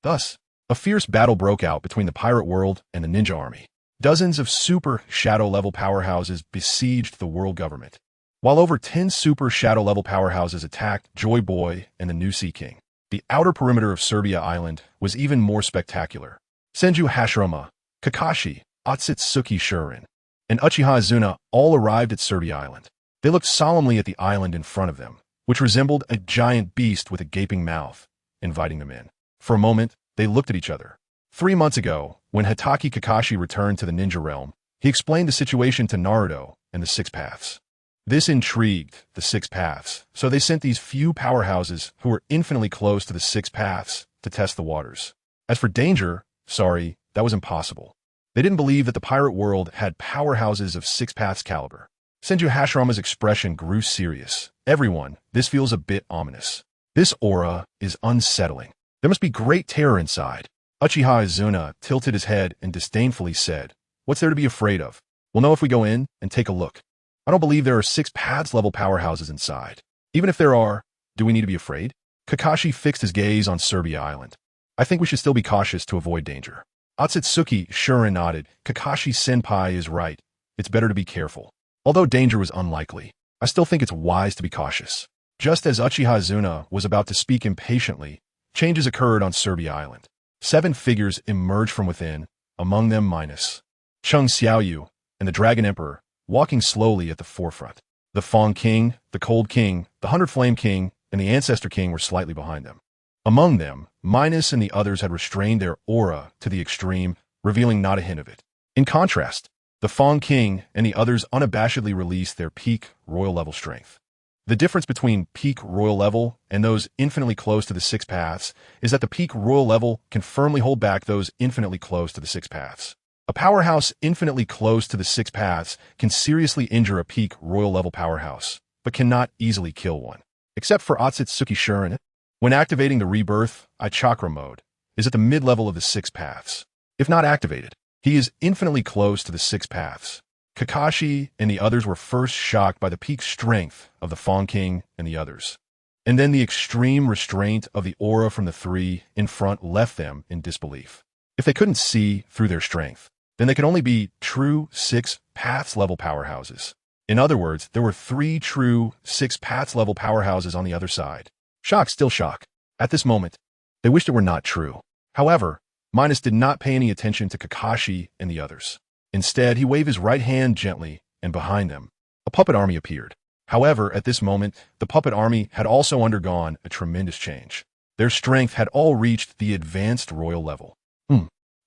Thus, a fierce battle broke out between the pirate world and the ninja army. Dozens of super shadow-level powerhouses besieged the world government, while over 10 super shadow-level powerhouses attacked Joy Boy and the New Sea King. The outer perimeter of Serbia Island was even more spectacular. Senju Hashirama, Kakashi, Otsutsuki Shurin, and Uchiha Izuna all arrived at Serbia Island. They looked solemnly at the island in front of them, which resembled a giant beast with a gaping mouth, inviting them in. For a moment, they looked at each other. 3 months ago, when Hitaki Kakashi returned to the ninja realm, he explained the situation to Naruto and the Six Paths. This intrigued the Six Paths, so they sent these few powerhouses who were infinitely close to the Six Paths to test the waters. As for danger, sorry, that was impossible. They didn't believe that the pirate world had powerhouses of Six Paths caliber. Senju Hashirama's expression grew serious. Everyone, this feels a bit ominous. This aura is unsettling. There must be great terror inside. Uchiha Izuna tilted his head and disdainfully said, "What's there to be afraid of? We'll know if we go in and take a look. I don't believe there are Six Paths level powerhouses inside. Even if there are, do we need to be afraid?" Kakashi fixed his gaze on Serbia Island. "I think we should still be cautious to avoid danger." Otsutsuki Shurin nodded. Kakashi Senpai is right. It's better to be careful. Although danger was unlikely, I still think it's wise to be cautious. Just as Uchiha Izuna was about to speak impatiently, changes occurred on Serbia Island. 7 figures emerged from within, among them Minos, Chung Xiaoyu, and the Dragon Emperor, walking slowly at the forefront. The Fong King, the Cold King, the 100 Flame King, and the Ancestor King were slightly behind them. Among them, Minos and the others had restrained their aura to the extreme, revealing not a hint of it. In contrast, the Fong King and the others unabashedly released their peak royal level strength. The difference between peak royal level and those infinitely close to the Six Paths is that the peak royal level can firmly hold back those infinitely close to the Six Paths. A powerhouse infinitely close to the Six Paths can seriously injure a peak royal level powerhouse, but cannot easily kill one. Except for Otsutsuki Shurin, when activating the Rebirth I-Chakra mode, is at the mid-level of the Six Paths. If not activated, he is infinitely close to the Six Paths. Kakashi and the others were first shocked by the peak strength of the Fong King and the others. And then the extreme restraint of the aura from the 3 in front left them in disbelief. If they couldn't see through their strength, then they could only be true Six Paths level powerhouses. In other words, there were 3 true Six Paths level powerhouses on the other side. Shock, still shock. At this moment, they wished it were not true. However, Minos did not pay any attention to Kakashi and the others. Instead, he waved his right hand gently, and behind them, a puppet army appeared. However, at this moment, the puppet army had also undergone a tremendous change. Their strength had all reached the advanced royal level.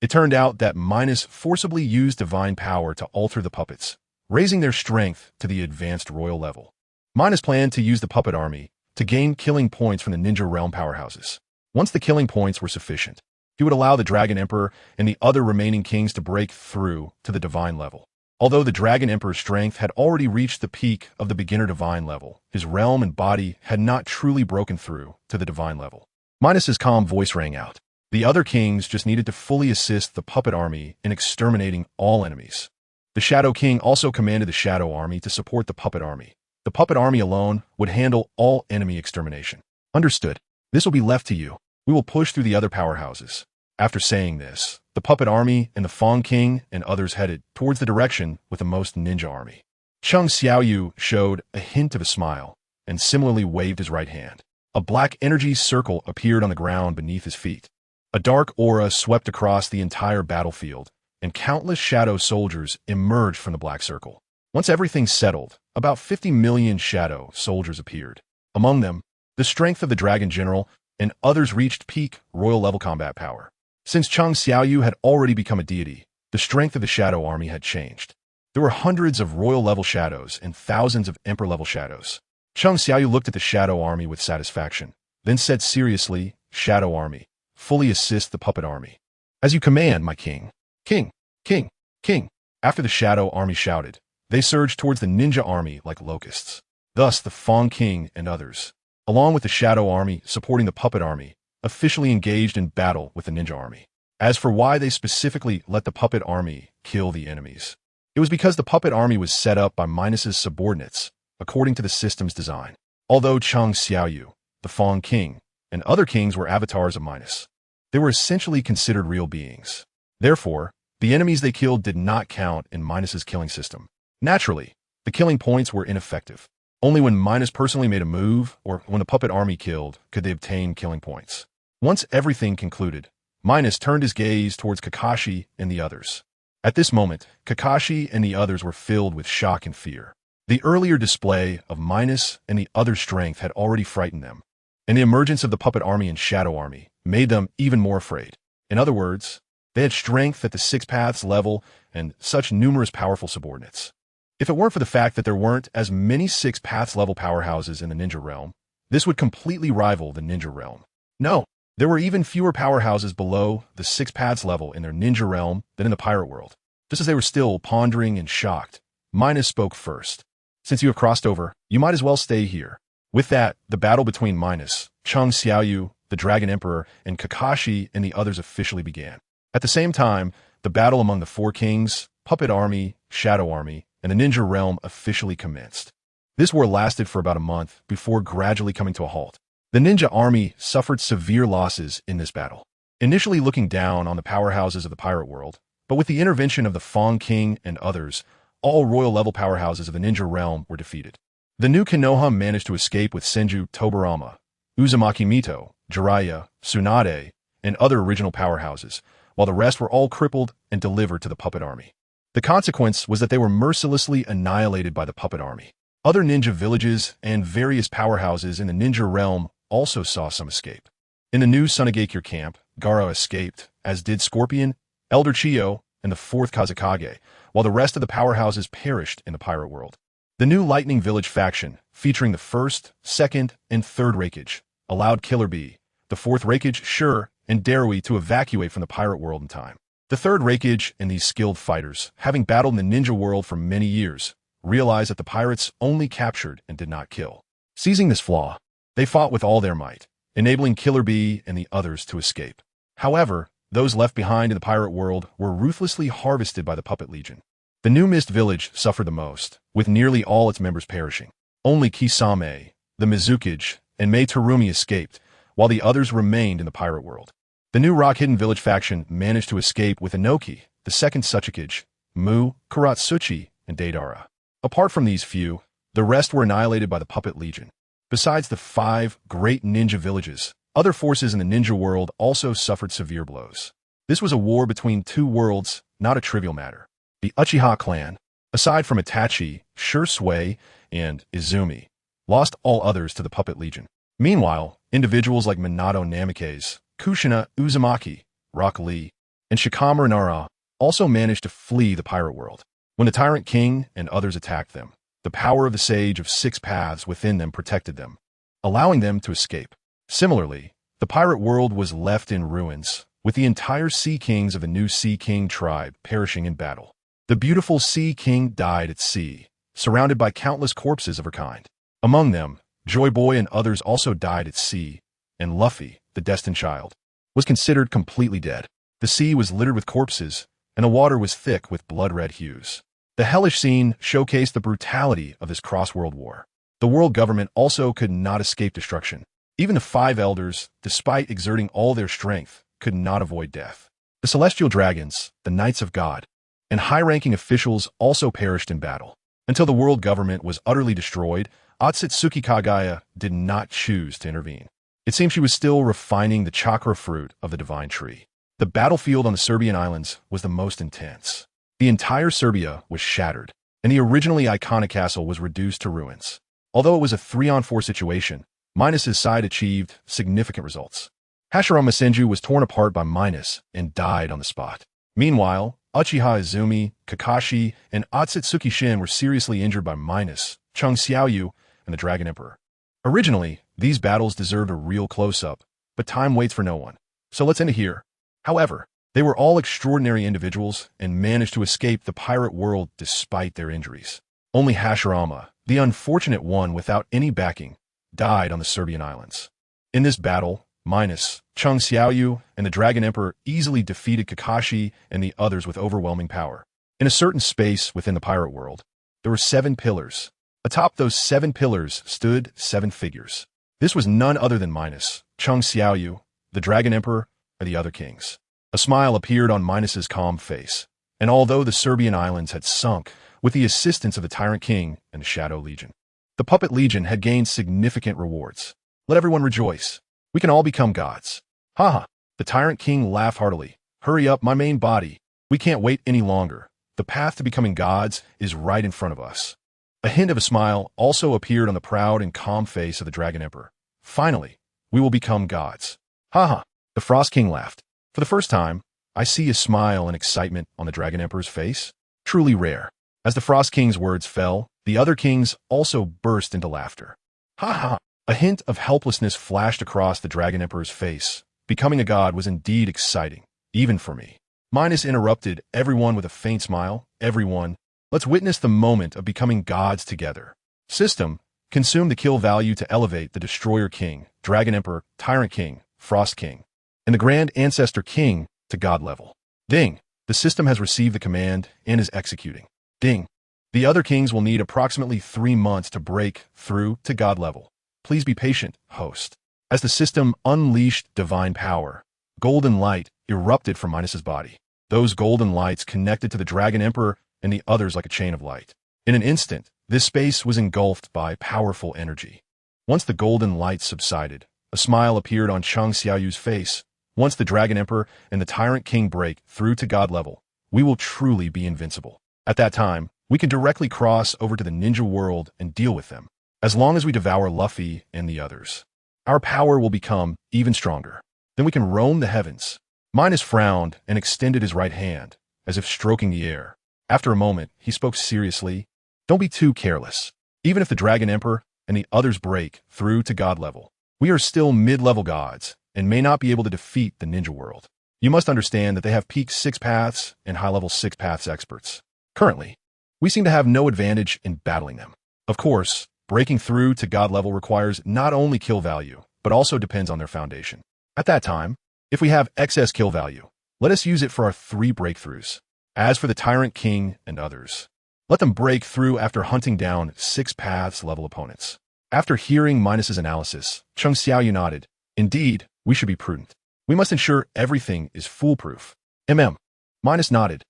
It turned out that Minos forcibly used divine power to alter the puppets, raising their strength to the advanced royal level. Minos planned to use the puppet army to gain killing points from the ninja realm powerhouses. Once the killing points were sufficient, he would allow the Dragon Emperor and the other remaining kings to break through to the divine level. Although the Dragon Emperor's strength had already reached the peak of the beginner divine level, his realm and body had not truly broken through to the divine level. Minos's calm voice rang out. The other kings just needed to fully assist the puppet army in exterminating all enemies. The Shadow King also commanded the Shadow Army to support the puppet army. The puppet army alone would handle all enemy extermination. Understood. This will be left to you. We will push through the other powerhouses. After saying this, the puppet army and the Fong King and others headed towards the direction with the most ninja army. Chung Xiaoyu showed a hint of a smile and similarly waved his right hand. A black energy circle appeared on the ground beneath his feet. A dark aura swept across the entire battlefield, and countless shadow soldiers emerged from the black circle. Once everything settled, about 50 million shadow soldiers appeared. Among them, the strength of the Dragon General and others reached peak royal-level combat power. Since Chung Xiaoyu had already become a deity, the strength of the Shadow Army had changed. There were hundreds of royal-level shadows and thousands of emperor-level shadows. Chung Xiaoyu looked at the Shadow Army with satisfaction, then said seriously, "Shadow Army, fully assist the puppet army." "As you command, my king." "King, king, king." After the Shadow Army shouted, they surged towards the ninja army like locusts. Thus, the Fong King and others, along with the Shadow Army supporting the puppet army, officially engaged in battle with the ninja army. As for why they specifically let the puppet army kill the enemies, it was because the puppet army was set up by Minos's subordinates, according to the system's design. Although Chung Xiaoyu, the Fong King, and other kings were avatars of Minos, they were essentially considered real beings. Therefore, the enemies they killed did not count in Minos's killing system. Naturally, the killing points were ineffective. Only when Minos personally made a move or when the puppet army killed could they obtain killing points. Once everything concluded, Minos turned his gaze towards Kakashi and the others. At this moment, Kakashi and the others were filled with shock and fear. The earlier display of Minos and the other strength had already frightened them, and the emergence of the puppet army and shadow army made them even more afraid. In other words, they had strength at the Six Paths level and such numerous powerful subordinates. If it weren't for the fact that there weren't as many Six Paths level powerhouses in the ninja realm, this would completely rival the ninja realm. No, there were even fewer powerhouses below the Six Paths level in their ninja realm than in the pirate world. Just as they were still pondering and shocked, Minos spoke first. "Since you have crossed over, you might as well stay here." With that, the battle between Minos, Chung Xiaoyu, the Dragon Emperor, and Kakashi and the others officially began. At the same time, the battle among the Four Kings, Puppet Army, Shadow Army, and the Ninja Realm officially commenced. This war lasted for about a month before gradually coming to a halt. The Ninja Army suffered severe losses in this battle, initially looking down on the powerhouses of the pirate world, but with the intervention of the Fong King and others, all royal-level powerhouses of the Ninja Realm were defeated. The new Konoha managed to escape with Senju Tobarama, Uzumaki Mito, Jiraiya, Tsunade, and other original powerhouses, while the rest were all crippled and delivered to the Puppet Army. The consequence was that they were mercilessly annihilated by the Puppet Army. Other ninja villages and various powerhouses in the ninja realm also saw some escape. In the new Sunagakure camp, Gaara escaped, as did Scorpion, Elder Chiyo, and the 4th Kazekage, while the rest of the powerhouses perished in the pirate world. The new Lightning Village faction, featuring the 1st, 2nd, and 3rd Raikage, allowed Killer Bee, the 4th Raikage, Sure, and Darui to evacuate from the pirate world in time. The 3rd Raikage and these skilled fighters, having battled in the ninja world for many years, realized that the pirates only captured and did not kill. Seizing this flaw, they fought with all their might, enabling Killer Bee and the others to escape. However, those left behind in the pirate world were ruthlessly harvested by the Puppet Legion. The new Mist Village suffered the most, with nearly all its members perishing. Only Kisame, the Mizukage, and Mei Terumi escaped, while the others remained in the pirate world. The new Rock Hidden Village faction managed to escape with Inoki, the 2nd Suchikage, Mu, Kuratsuchi, and Deidara. Apart from these few, the rest were annihilated by the Puppet Legion. Besides the 5 great ninja villages, other forces in the ninja world also suffered severe blows. This was a war between two worlds, not a trivial matter. The Uchiha clan, aside from Itachi, Shursui, and Izumi, lost all others to the Puppet Legion. Meanwhile, individuals like Minato Namikaze, Kushina Uzumaki, Rock Lee, and Shikamaru Nara also managed to flee the pirate world. When the Tyrant King and others attacked them, the power of the Sage of Six Paths within them protected them, allowing them to escape. Similarly, the pirate world was left in ruins, with the entire Sea Kings of the new Sea King tribe perishing in battle. The beautiful Sea King died at sea, surrounded by countless corpses of her kind. Among them, Joy Boy and others also died at sea, and Luffy, the destined child, was considered completely dead. The sea was littered with corpses, and the water was thick with blood-red hues. The hellish scene showcased the brutality of this cross-world war. The world government also could not escape destruction. Even the 5 elders, despite exerting all their strength, could not avoid death. The celestial dragons, the knights of God, and high-ranking officials also perished in battle. Until the world government was utterly destroyed, Otsutsuki Kagaya did not choose to intervene. It seemed she was still refining the chakra fruit of the divine tree. The battlefield on the Serbian islands was the most intense. The entire Serbia was shattered, and the originally iconic castle was reduced to ruins. Although it was a 3-on-4 situation, Minos' side achieved significant results. Hashirama Senju was torn apart by Minos and died on the spot. Meanwhile, Uchiha Izumi, Kakashi, and Otsutsuki Shin were seriously injured by Minos, Chung Xiaoyu, and the Dragon Emperor. Originally, these battles deserved a real close-up, but time waits for no one, so let's end it here. However, they were all extraordinary individuals and managed to escape the pirate world despite their injuries. Only Hashirama, the unfortunate one without any backing, died on the Serbian islands. In this battle, Minos, Chung Xiaoyu, and the Dragon Emperor easily defeated Kakashi and the others with overwhelming power. In a certain space within the pirate world, there were 7 pillars. Atop those 7 pillars stood 7 figures. This was none other than Minos, Chung Xiaoyu, the Dragon Emperor, and the other kings. A smile appeared on Minos' calm face, and although the Serbian islands had sunk with the assistance of the Tyrant King and the Shadow Legion, the Puppet Legion had gained significant rewards. Let everyone rejoice. We can all become gods. Haha. The Tyrant King laughed heartily. Hurry up, my main body. We can't wait any longer. The path to becoming gods is right in front of us. A hint of a smile also appeared on the proud and calm face of the Dragon Emperor. Finally, we will become gods. Haha. The Frost King laughed. For the first time, I see a smile and excitement on the Dragon Emperor's face. Truly rare. As the Frost King's words fell, the other kings also burst into laughter. Haha. A hint of helplessness flashed across the Dragon Emperor's face. Becoming a god was indeed exciting, even for me. Minos interrupted everyone with a faint smile. Everyone, let's witness the moment of becoming gods together. System, consume the kill value to elevate the Destroyer King, Dragon Emperor, Tyrant King, Frost King, and the Grand Ancestor King to God level. Ding. The system has received the command and is executing. Ding. The other kings will need approximately 3 months to break through to God level. Please be patient, host. As the system unleashed divine power, golden light erupted from Minos' body. Those golden lights connected to the Dragon Emperor and the others like a chain of light. In an instant, this space was engulfed by powerful energy. Once the golden light subsided, a smile appeared on Chung Xiaoyu's face. Once the Dragon Emperor and the Tyrant King break through to God level, we will truly be invincible. At that time, we can directly cross over to the ninja world and deal with them. As long as we devour Luffy and the others, our power will become even stronger. Then we can roam the heavens. Minos frowned and extended his right hand, as if stroking the air. After a moment, he spoke seriously. Don't be too careless. Even if the Dragon Emperor and the others break through to God level, we are still mid-level gods and may not be able to defeat the ninja world. You must understand that they have peak 6 paths and high-level 6 paths experts. Currently, we seem to have no advantage in battling them. Of course, breaking through to God level requires not only kill value, but also depends on their foundation. At that time, if we have excess kill value, let us use it for our 3 breakthroughs. As for the Tyrant King and others, let them break through after hunting down 6 paths level opponents. After hearing Minos' analysis, Chung Xiaoyu nodded. Indeed, we should be prudent. We must ensure everything is foolproof. Minos nodded.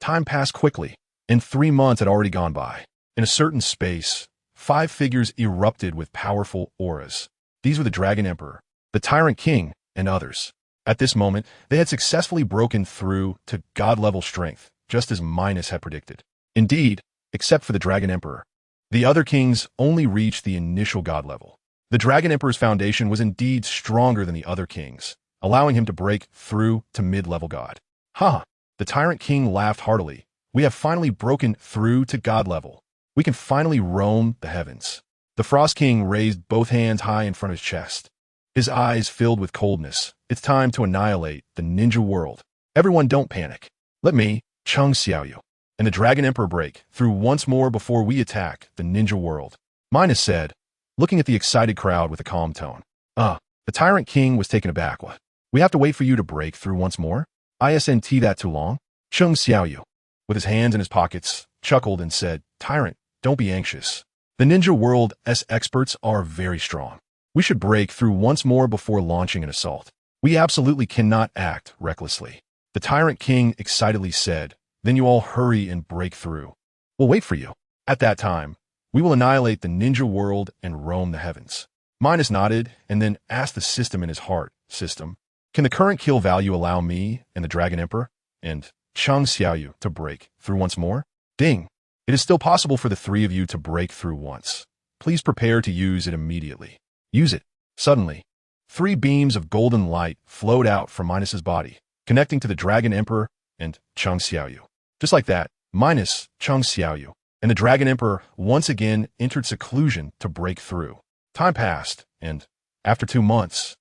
Time passed quickly, and 3 months had already gone by. In a certain space, 5 figures erupted with powerful auras. These were the Dragon Emperor, the Tyrant King, and others. At this moment, they had successfully broken through to God-level strength, just as Minos had predicted. Indeed, except for the Dragon Emperor, the other kings only reached the initial God level. The Dragon Emperor's foundation was indeed stronger than the other kings, allowing him to break through to mid-level God. Ha! The Tyrant King laughed heartily. We have finally broken through to God level. We can finally roam the heavens. The Frost King raised both hands high in front of his chest. His eyes filled with coldness. It's time to annihilate the ninja world. Everyone don't panic. Let me, Chung Xiaoyu, and the Dragon Emperor break through once more before we attack the ninja world. Minos said, looking at the excited crowd with a calm tone. The Tyrant King was taken aback. What? We have to wait for you to break through once more? Isn't that too long? Chung Xiaoyu, with his hands in his pockets, chuckled and said, Tyrant, don't be anxious. The ninja world's experts are very strong. We should break through once more before launching an assault. We absolutely cannot act recklessly. The tyrant king excitedly said, then you all hurry and break through. We'll wait for you. At that time, we will annihilate the ninja world and roam the heavens. Minos nodded and then asked the system in his heart, System, can the current kill value allow me and the Dragon Emperor and Chang Xiaoyu to break through once more? Ding! It is still possible for the three of you to break through once. Please prepare to use it immediately. Use it. Suddenly, 3 beams of golden light flowed out from Minos's body, connecting to the Dragon Emperor and Chang Xiaoyu. Just like that, Minos, Chang Xiaoyu, and the Dragon Emperor once again entered seclusion to break through. Time passed, and after 2 months,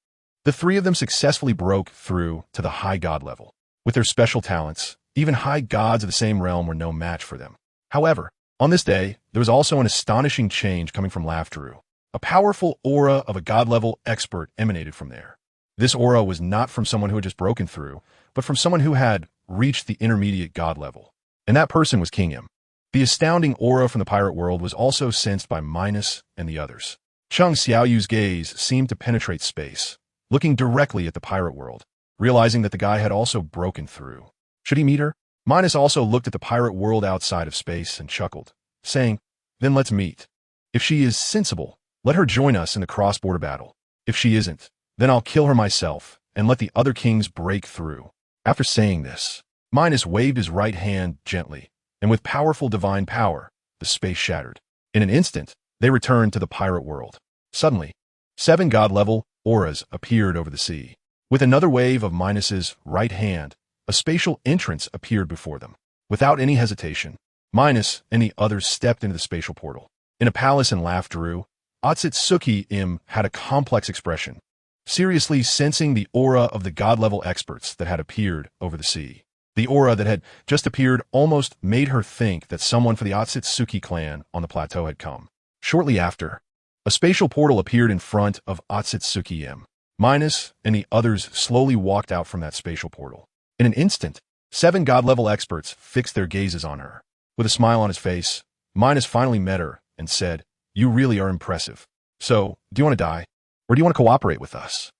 the 3 of them successfully broke through to the high god level. With their special talents, even high gods of the same realm were no match for them. However, on this day, there was also an astonishing change coming from Laughter. A powerful aura of a god-level expert emanated from there. This aura was not from someone who had just broken through, but from someone who had reached the intermediate god level. And that person was King M. The astounding aura from the pirate world was also sensed by Minos and the others. Chang Xiaoyu's gaze seemed to penetrate space, looking directly at the pirate world, realizing that the guy had also broken through. Should he meet her? Minos also looked at the pirate world outside of space and chuckled, saying, then let's meet. If she is sensible, let her join us in the cross-border battle. If she isn't, then I'll kill her myself and let the other kings break through. After saying this, Minos waved his right hand gently, and with powerful divine power, the space shattered. In an instant, they returned to the pirate world. Suddenly, 7 god-level auras appeared over the sea. With another wave of Minos's right hand, a spatial entrance appeared before them. Without any hesitation, Minos and the others stepped into the spatial portal. In a palace in Laughter, Otsutsuki Im had a complex expression, seriously sensing the aura of the god-level experts that had appeared over the sea. The aura that had just appeared almost made her think that someone for the Otsutsuki clan on the plateau had come. Shortly after, a spatial portal appeared in front of Otsutsuki Im. Minos and the others slowly walked out from that spatial portal. In an instant, 7 god-level experts fixed their gazes on her. With a smile on his face, Minos finally met her and said, you really are impressive. So, do you want to die? Or do you want to cooperate with us?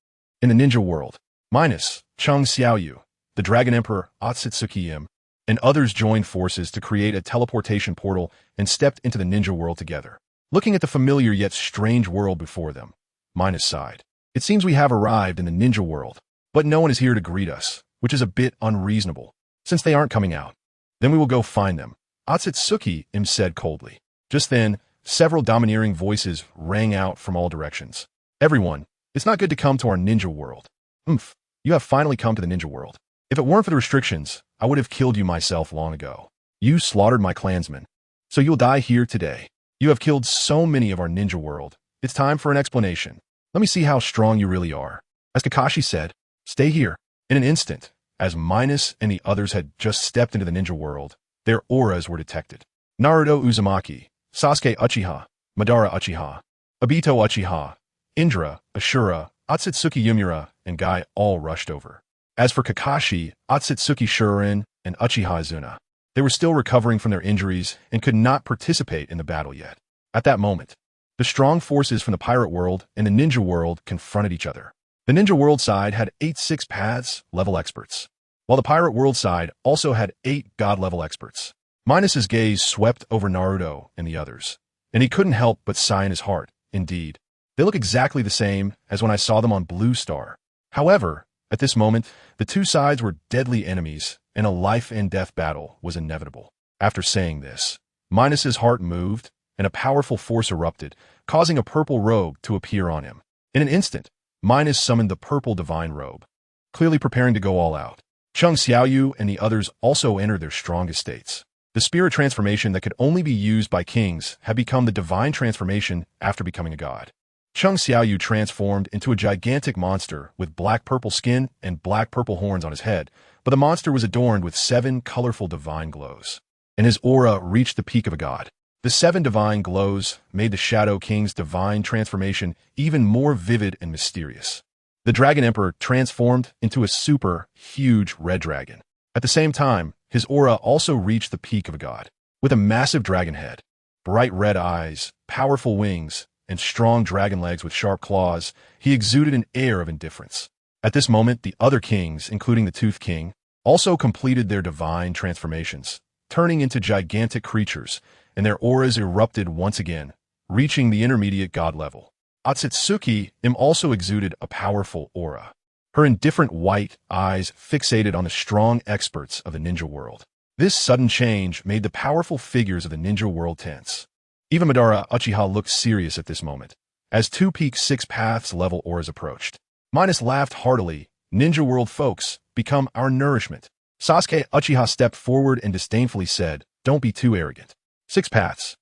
In the ninja world, Minos, Chang Xiaoyu, the Dragon Emperor Otsutsuki Im, and others joined forces to create a teleportation portal and stepped into the ninja world together. Looking at the familiar yet strange world before them, Minos sighed. It seems we have arrived in the ninja world, but no one is here to greet us, which is a bit unreasonable, since they aren't coming out. Then we will go find them, Otsutsuki Im said coldly. Just then, several domineering voices rang out from all directions. Everyone, it's not good to come to our ninja world. You have finally come to the ninja world. If it weren't for the restrictions, I would have killed you myself long ago. You slaughtered my clansmen, so you'll die here today. You have killed so many of our ninja world. It's time for an explanation. Let me see how strong you really are. As Kakashi said, stay here. In an instant, as Minos and the others had just stepped into the ninja world, their auras were detected. Naruto Uzumaki, Sasuke Uchiha, Madara Uchiha, Obito Uchiha, Indra, Ashura, Otsutsuki Yumura, and Guy all rushed over. As for Kakashi, Otsutsuki Shurin, and Uchiha Izuna, they were still recovering from their injuries and could not participate in the battle yet. At that moment, the strong forces from the pirate world and the ninja world confronted each other. The ninja world side had 8 six paths level experts, while the pirate world side also had 8 god level experts. Minos's gaze swept over Naruto and the others, and he couldn't help but sigh in his heart. Indeed, they look exactly the same as when I saw them on Blue Star. However, at this moment, the 2 sides were deadly enemies, and a life-and-death battle was inevitable. After saying this, Minos's heart moved, and a powerful force erupted, causing a purple robe to appear on him. In an instant, Minos summoned the purple divine robe, clearly preparing to go all out. Chang Xiaoyu and the others also entered their strongest states. The spirit transformation that could only be used by kings had become the divine transformation after becoming a god. Chang Xiaoyu transformed into a gigantic monster with black-purple skin and black-purple horns on his head, but the monster was adorned with 7 colorful divine glows, and his aura reached the peak of a god. The 7 divine glows made the Shadow King's divine transformation even more vivid and mysterious. The Dragon Emperor transformed into a super huge red dragon. At the same time, his aura also reached the peak of a god. With a massive dragon head, bright red eyes, powerful wings, and strong dragon legs with sharp claws, he exuded an air of indifference. At this moment, the other kings, including the Tooth King, also completed their divine transformations, turning into gigantic creatures, and their auras erupted once again, reaching the intermediate god level. Otsutsuki also exuded a powerful aura. Her indifferent white eyes fixated on the strong experts of the ninja world. This sudden change made the powerful figures of the ninja world tense. Even Madara Uchiha looked serious at this moment, as two peak six paths level auras approached. Minos laughed heartily. Ninja world folks, become our nourishment. Sasuke Uchiha stepped forward and disdainfully said, don't be too arrogant. Six paths.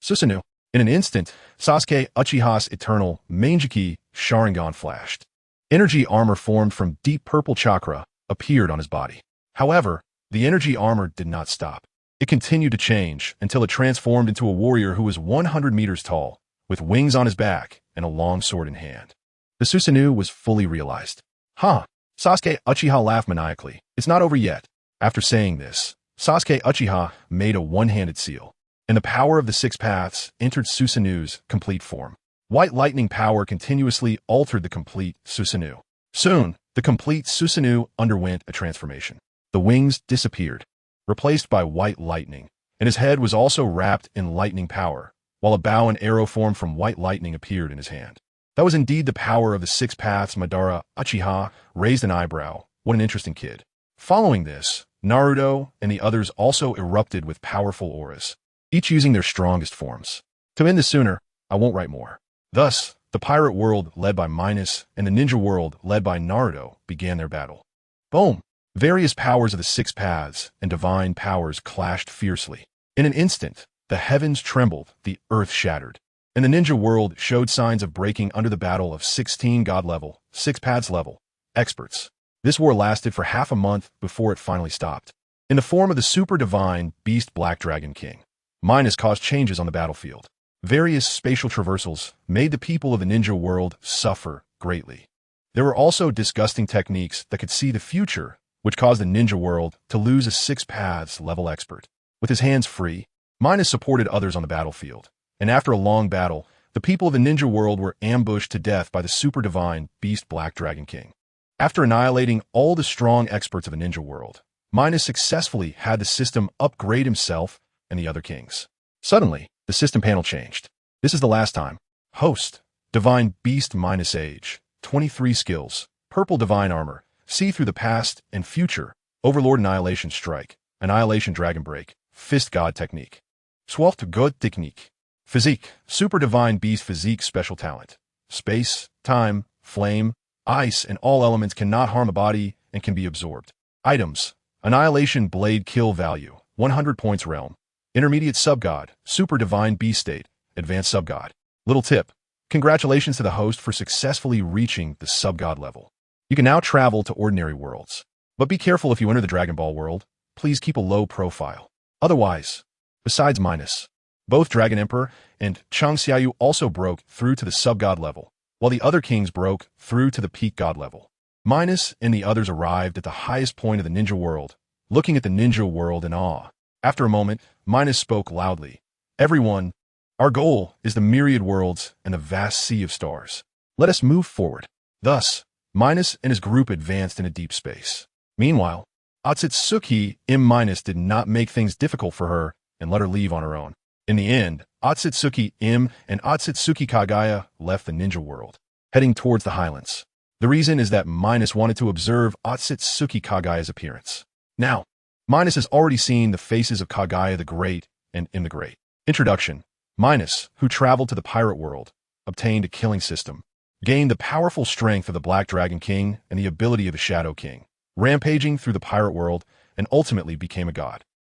Susanoo. In an instant, Sasuke Uchiha's eternal Mangeki Sharingan flashed. Energy armor formed from deep purple chakra appeared on his body. However, the energy armor did not stop. It continued to change until it transformed into a warrior who was 100 meters tall, with wings on his back and a long sword in hand. The Susanoo was fully realized. Huh? Sasuke Uchiha laughed maniacally. It's not over yet. After saying this, Sasuke Uchiha made a one-handed seal, and the power of the six paths entered Susanoo's complete form. White lightning power continuously altered the complete Susanoo. Soon, the complete Susanoo underwent a transformation. The wings disappeared, replaced by white lightning, and his head was also wrapped in lightning power, while a bow and arrow formed from white lightning appeared in his hand. That was indeed the power of the six paths. Madara Uchiha raised an eyebrow. What an interesting kid. Following this, Naruto and the others also erupted with powerful auras, each using their strongest forms. To end this sooner, I won't write more. Thus, the pirate world led by Minos and the ninja world led by Naruto began their battle. Boom! Various powers of the six paths and divine powers clashed fiercely. In an instant, the heavens trembled, the earth shattered, and the ninja world showed signs of breaking under the battle of 16 god level, six paths level, experts. This war lasted for half a month before it finally stopped. In the form of the super divine beast Black Dragon King, Minos caused changes on the battlefield. Various spatial traversals made the people of the ninja world suffer greatly. There were also disgusting techniques that could see the future, which caused the ninja world to lose a six paths level expert. With his hands free, Minos supported others on the battlefield, and after a long battle, the people of the ninja world were ambushed to death by the super divine beast Black Dragon King. After annihilating all the strong experts of the ninja world, Minos successfully had the system upgrade himself and the other kings. Suddenly, the system panel changed. This is the last time. Host, Divine Beast Minos Age, 23 skills, Purple Divine Armor, See Through the Past and Future, Overlord Annihilation Strike, Annihilation Dragon Break, Fist God Technique, Swalt God Technique, Physique, Super Divine Beast Physique Special Talent, Space, Time, Flame, Ice, and all elements cannot harm a body and can be absorbed. Items, Annihilation Blade Kill Value, 100 points Realm, Intermediate Subgod, Super Divine Beast State, Advanced Subgod. Little tip, congratulations to the host for successfully reaching the Subgod level. You can now travel to ordinary worlds. But be careful if you enter the Dragon Ball world. Please keep a low profile. Otherwise, besides Minos, both Dragon Emperor and Chang Xiaoyu also broke through to the Subgod level, while the other kings broke through to the peak god level. Minos and the others arrived at the highest point of the ninja world, looking at the ninja world in awe. After a moment, Minos spoke loudly. Everyone, our goal is the myriad worlds and the vast sea of stars. Let us move forward. Thus, Minos and his group advanced into deep space. Meanwhile, Otsutsuki Minos did not make things difficult for her and let her leave on her own. In the end, Otsutsuki and Otsutsuki Kagaya left the ninja world, heading towards the highlands. The reason is that Minos wanted to observe Otsutsuki Kagaya's appearance. Now, Minos has already seen the faces of Kagaya the Great and Im the Great. Introduction. Minos, who traveled to the pirate world, obtained a killing system, gained the powerful strength of the Black Dragon King and the ability of the Shadow King, rampaging through the pirate world, and ultimately became a god.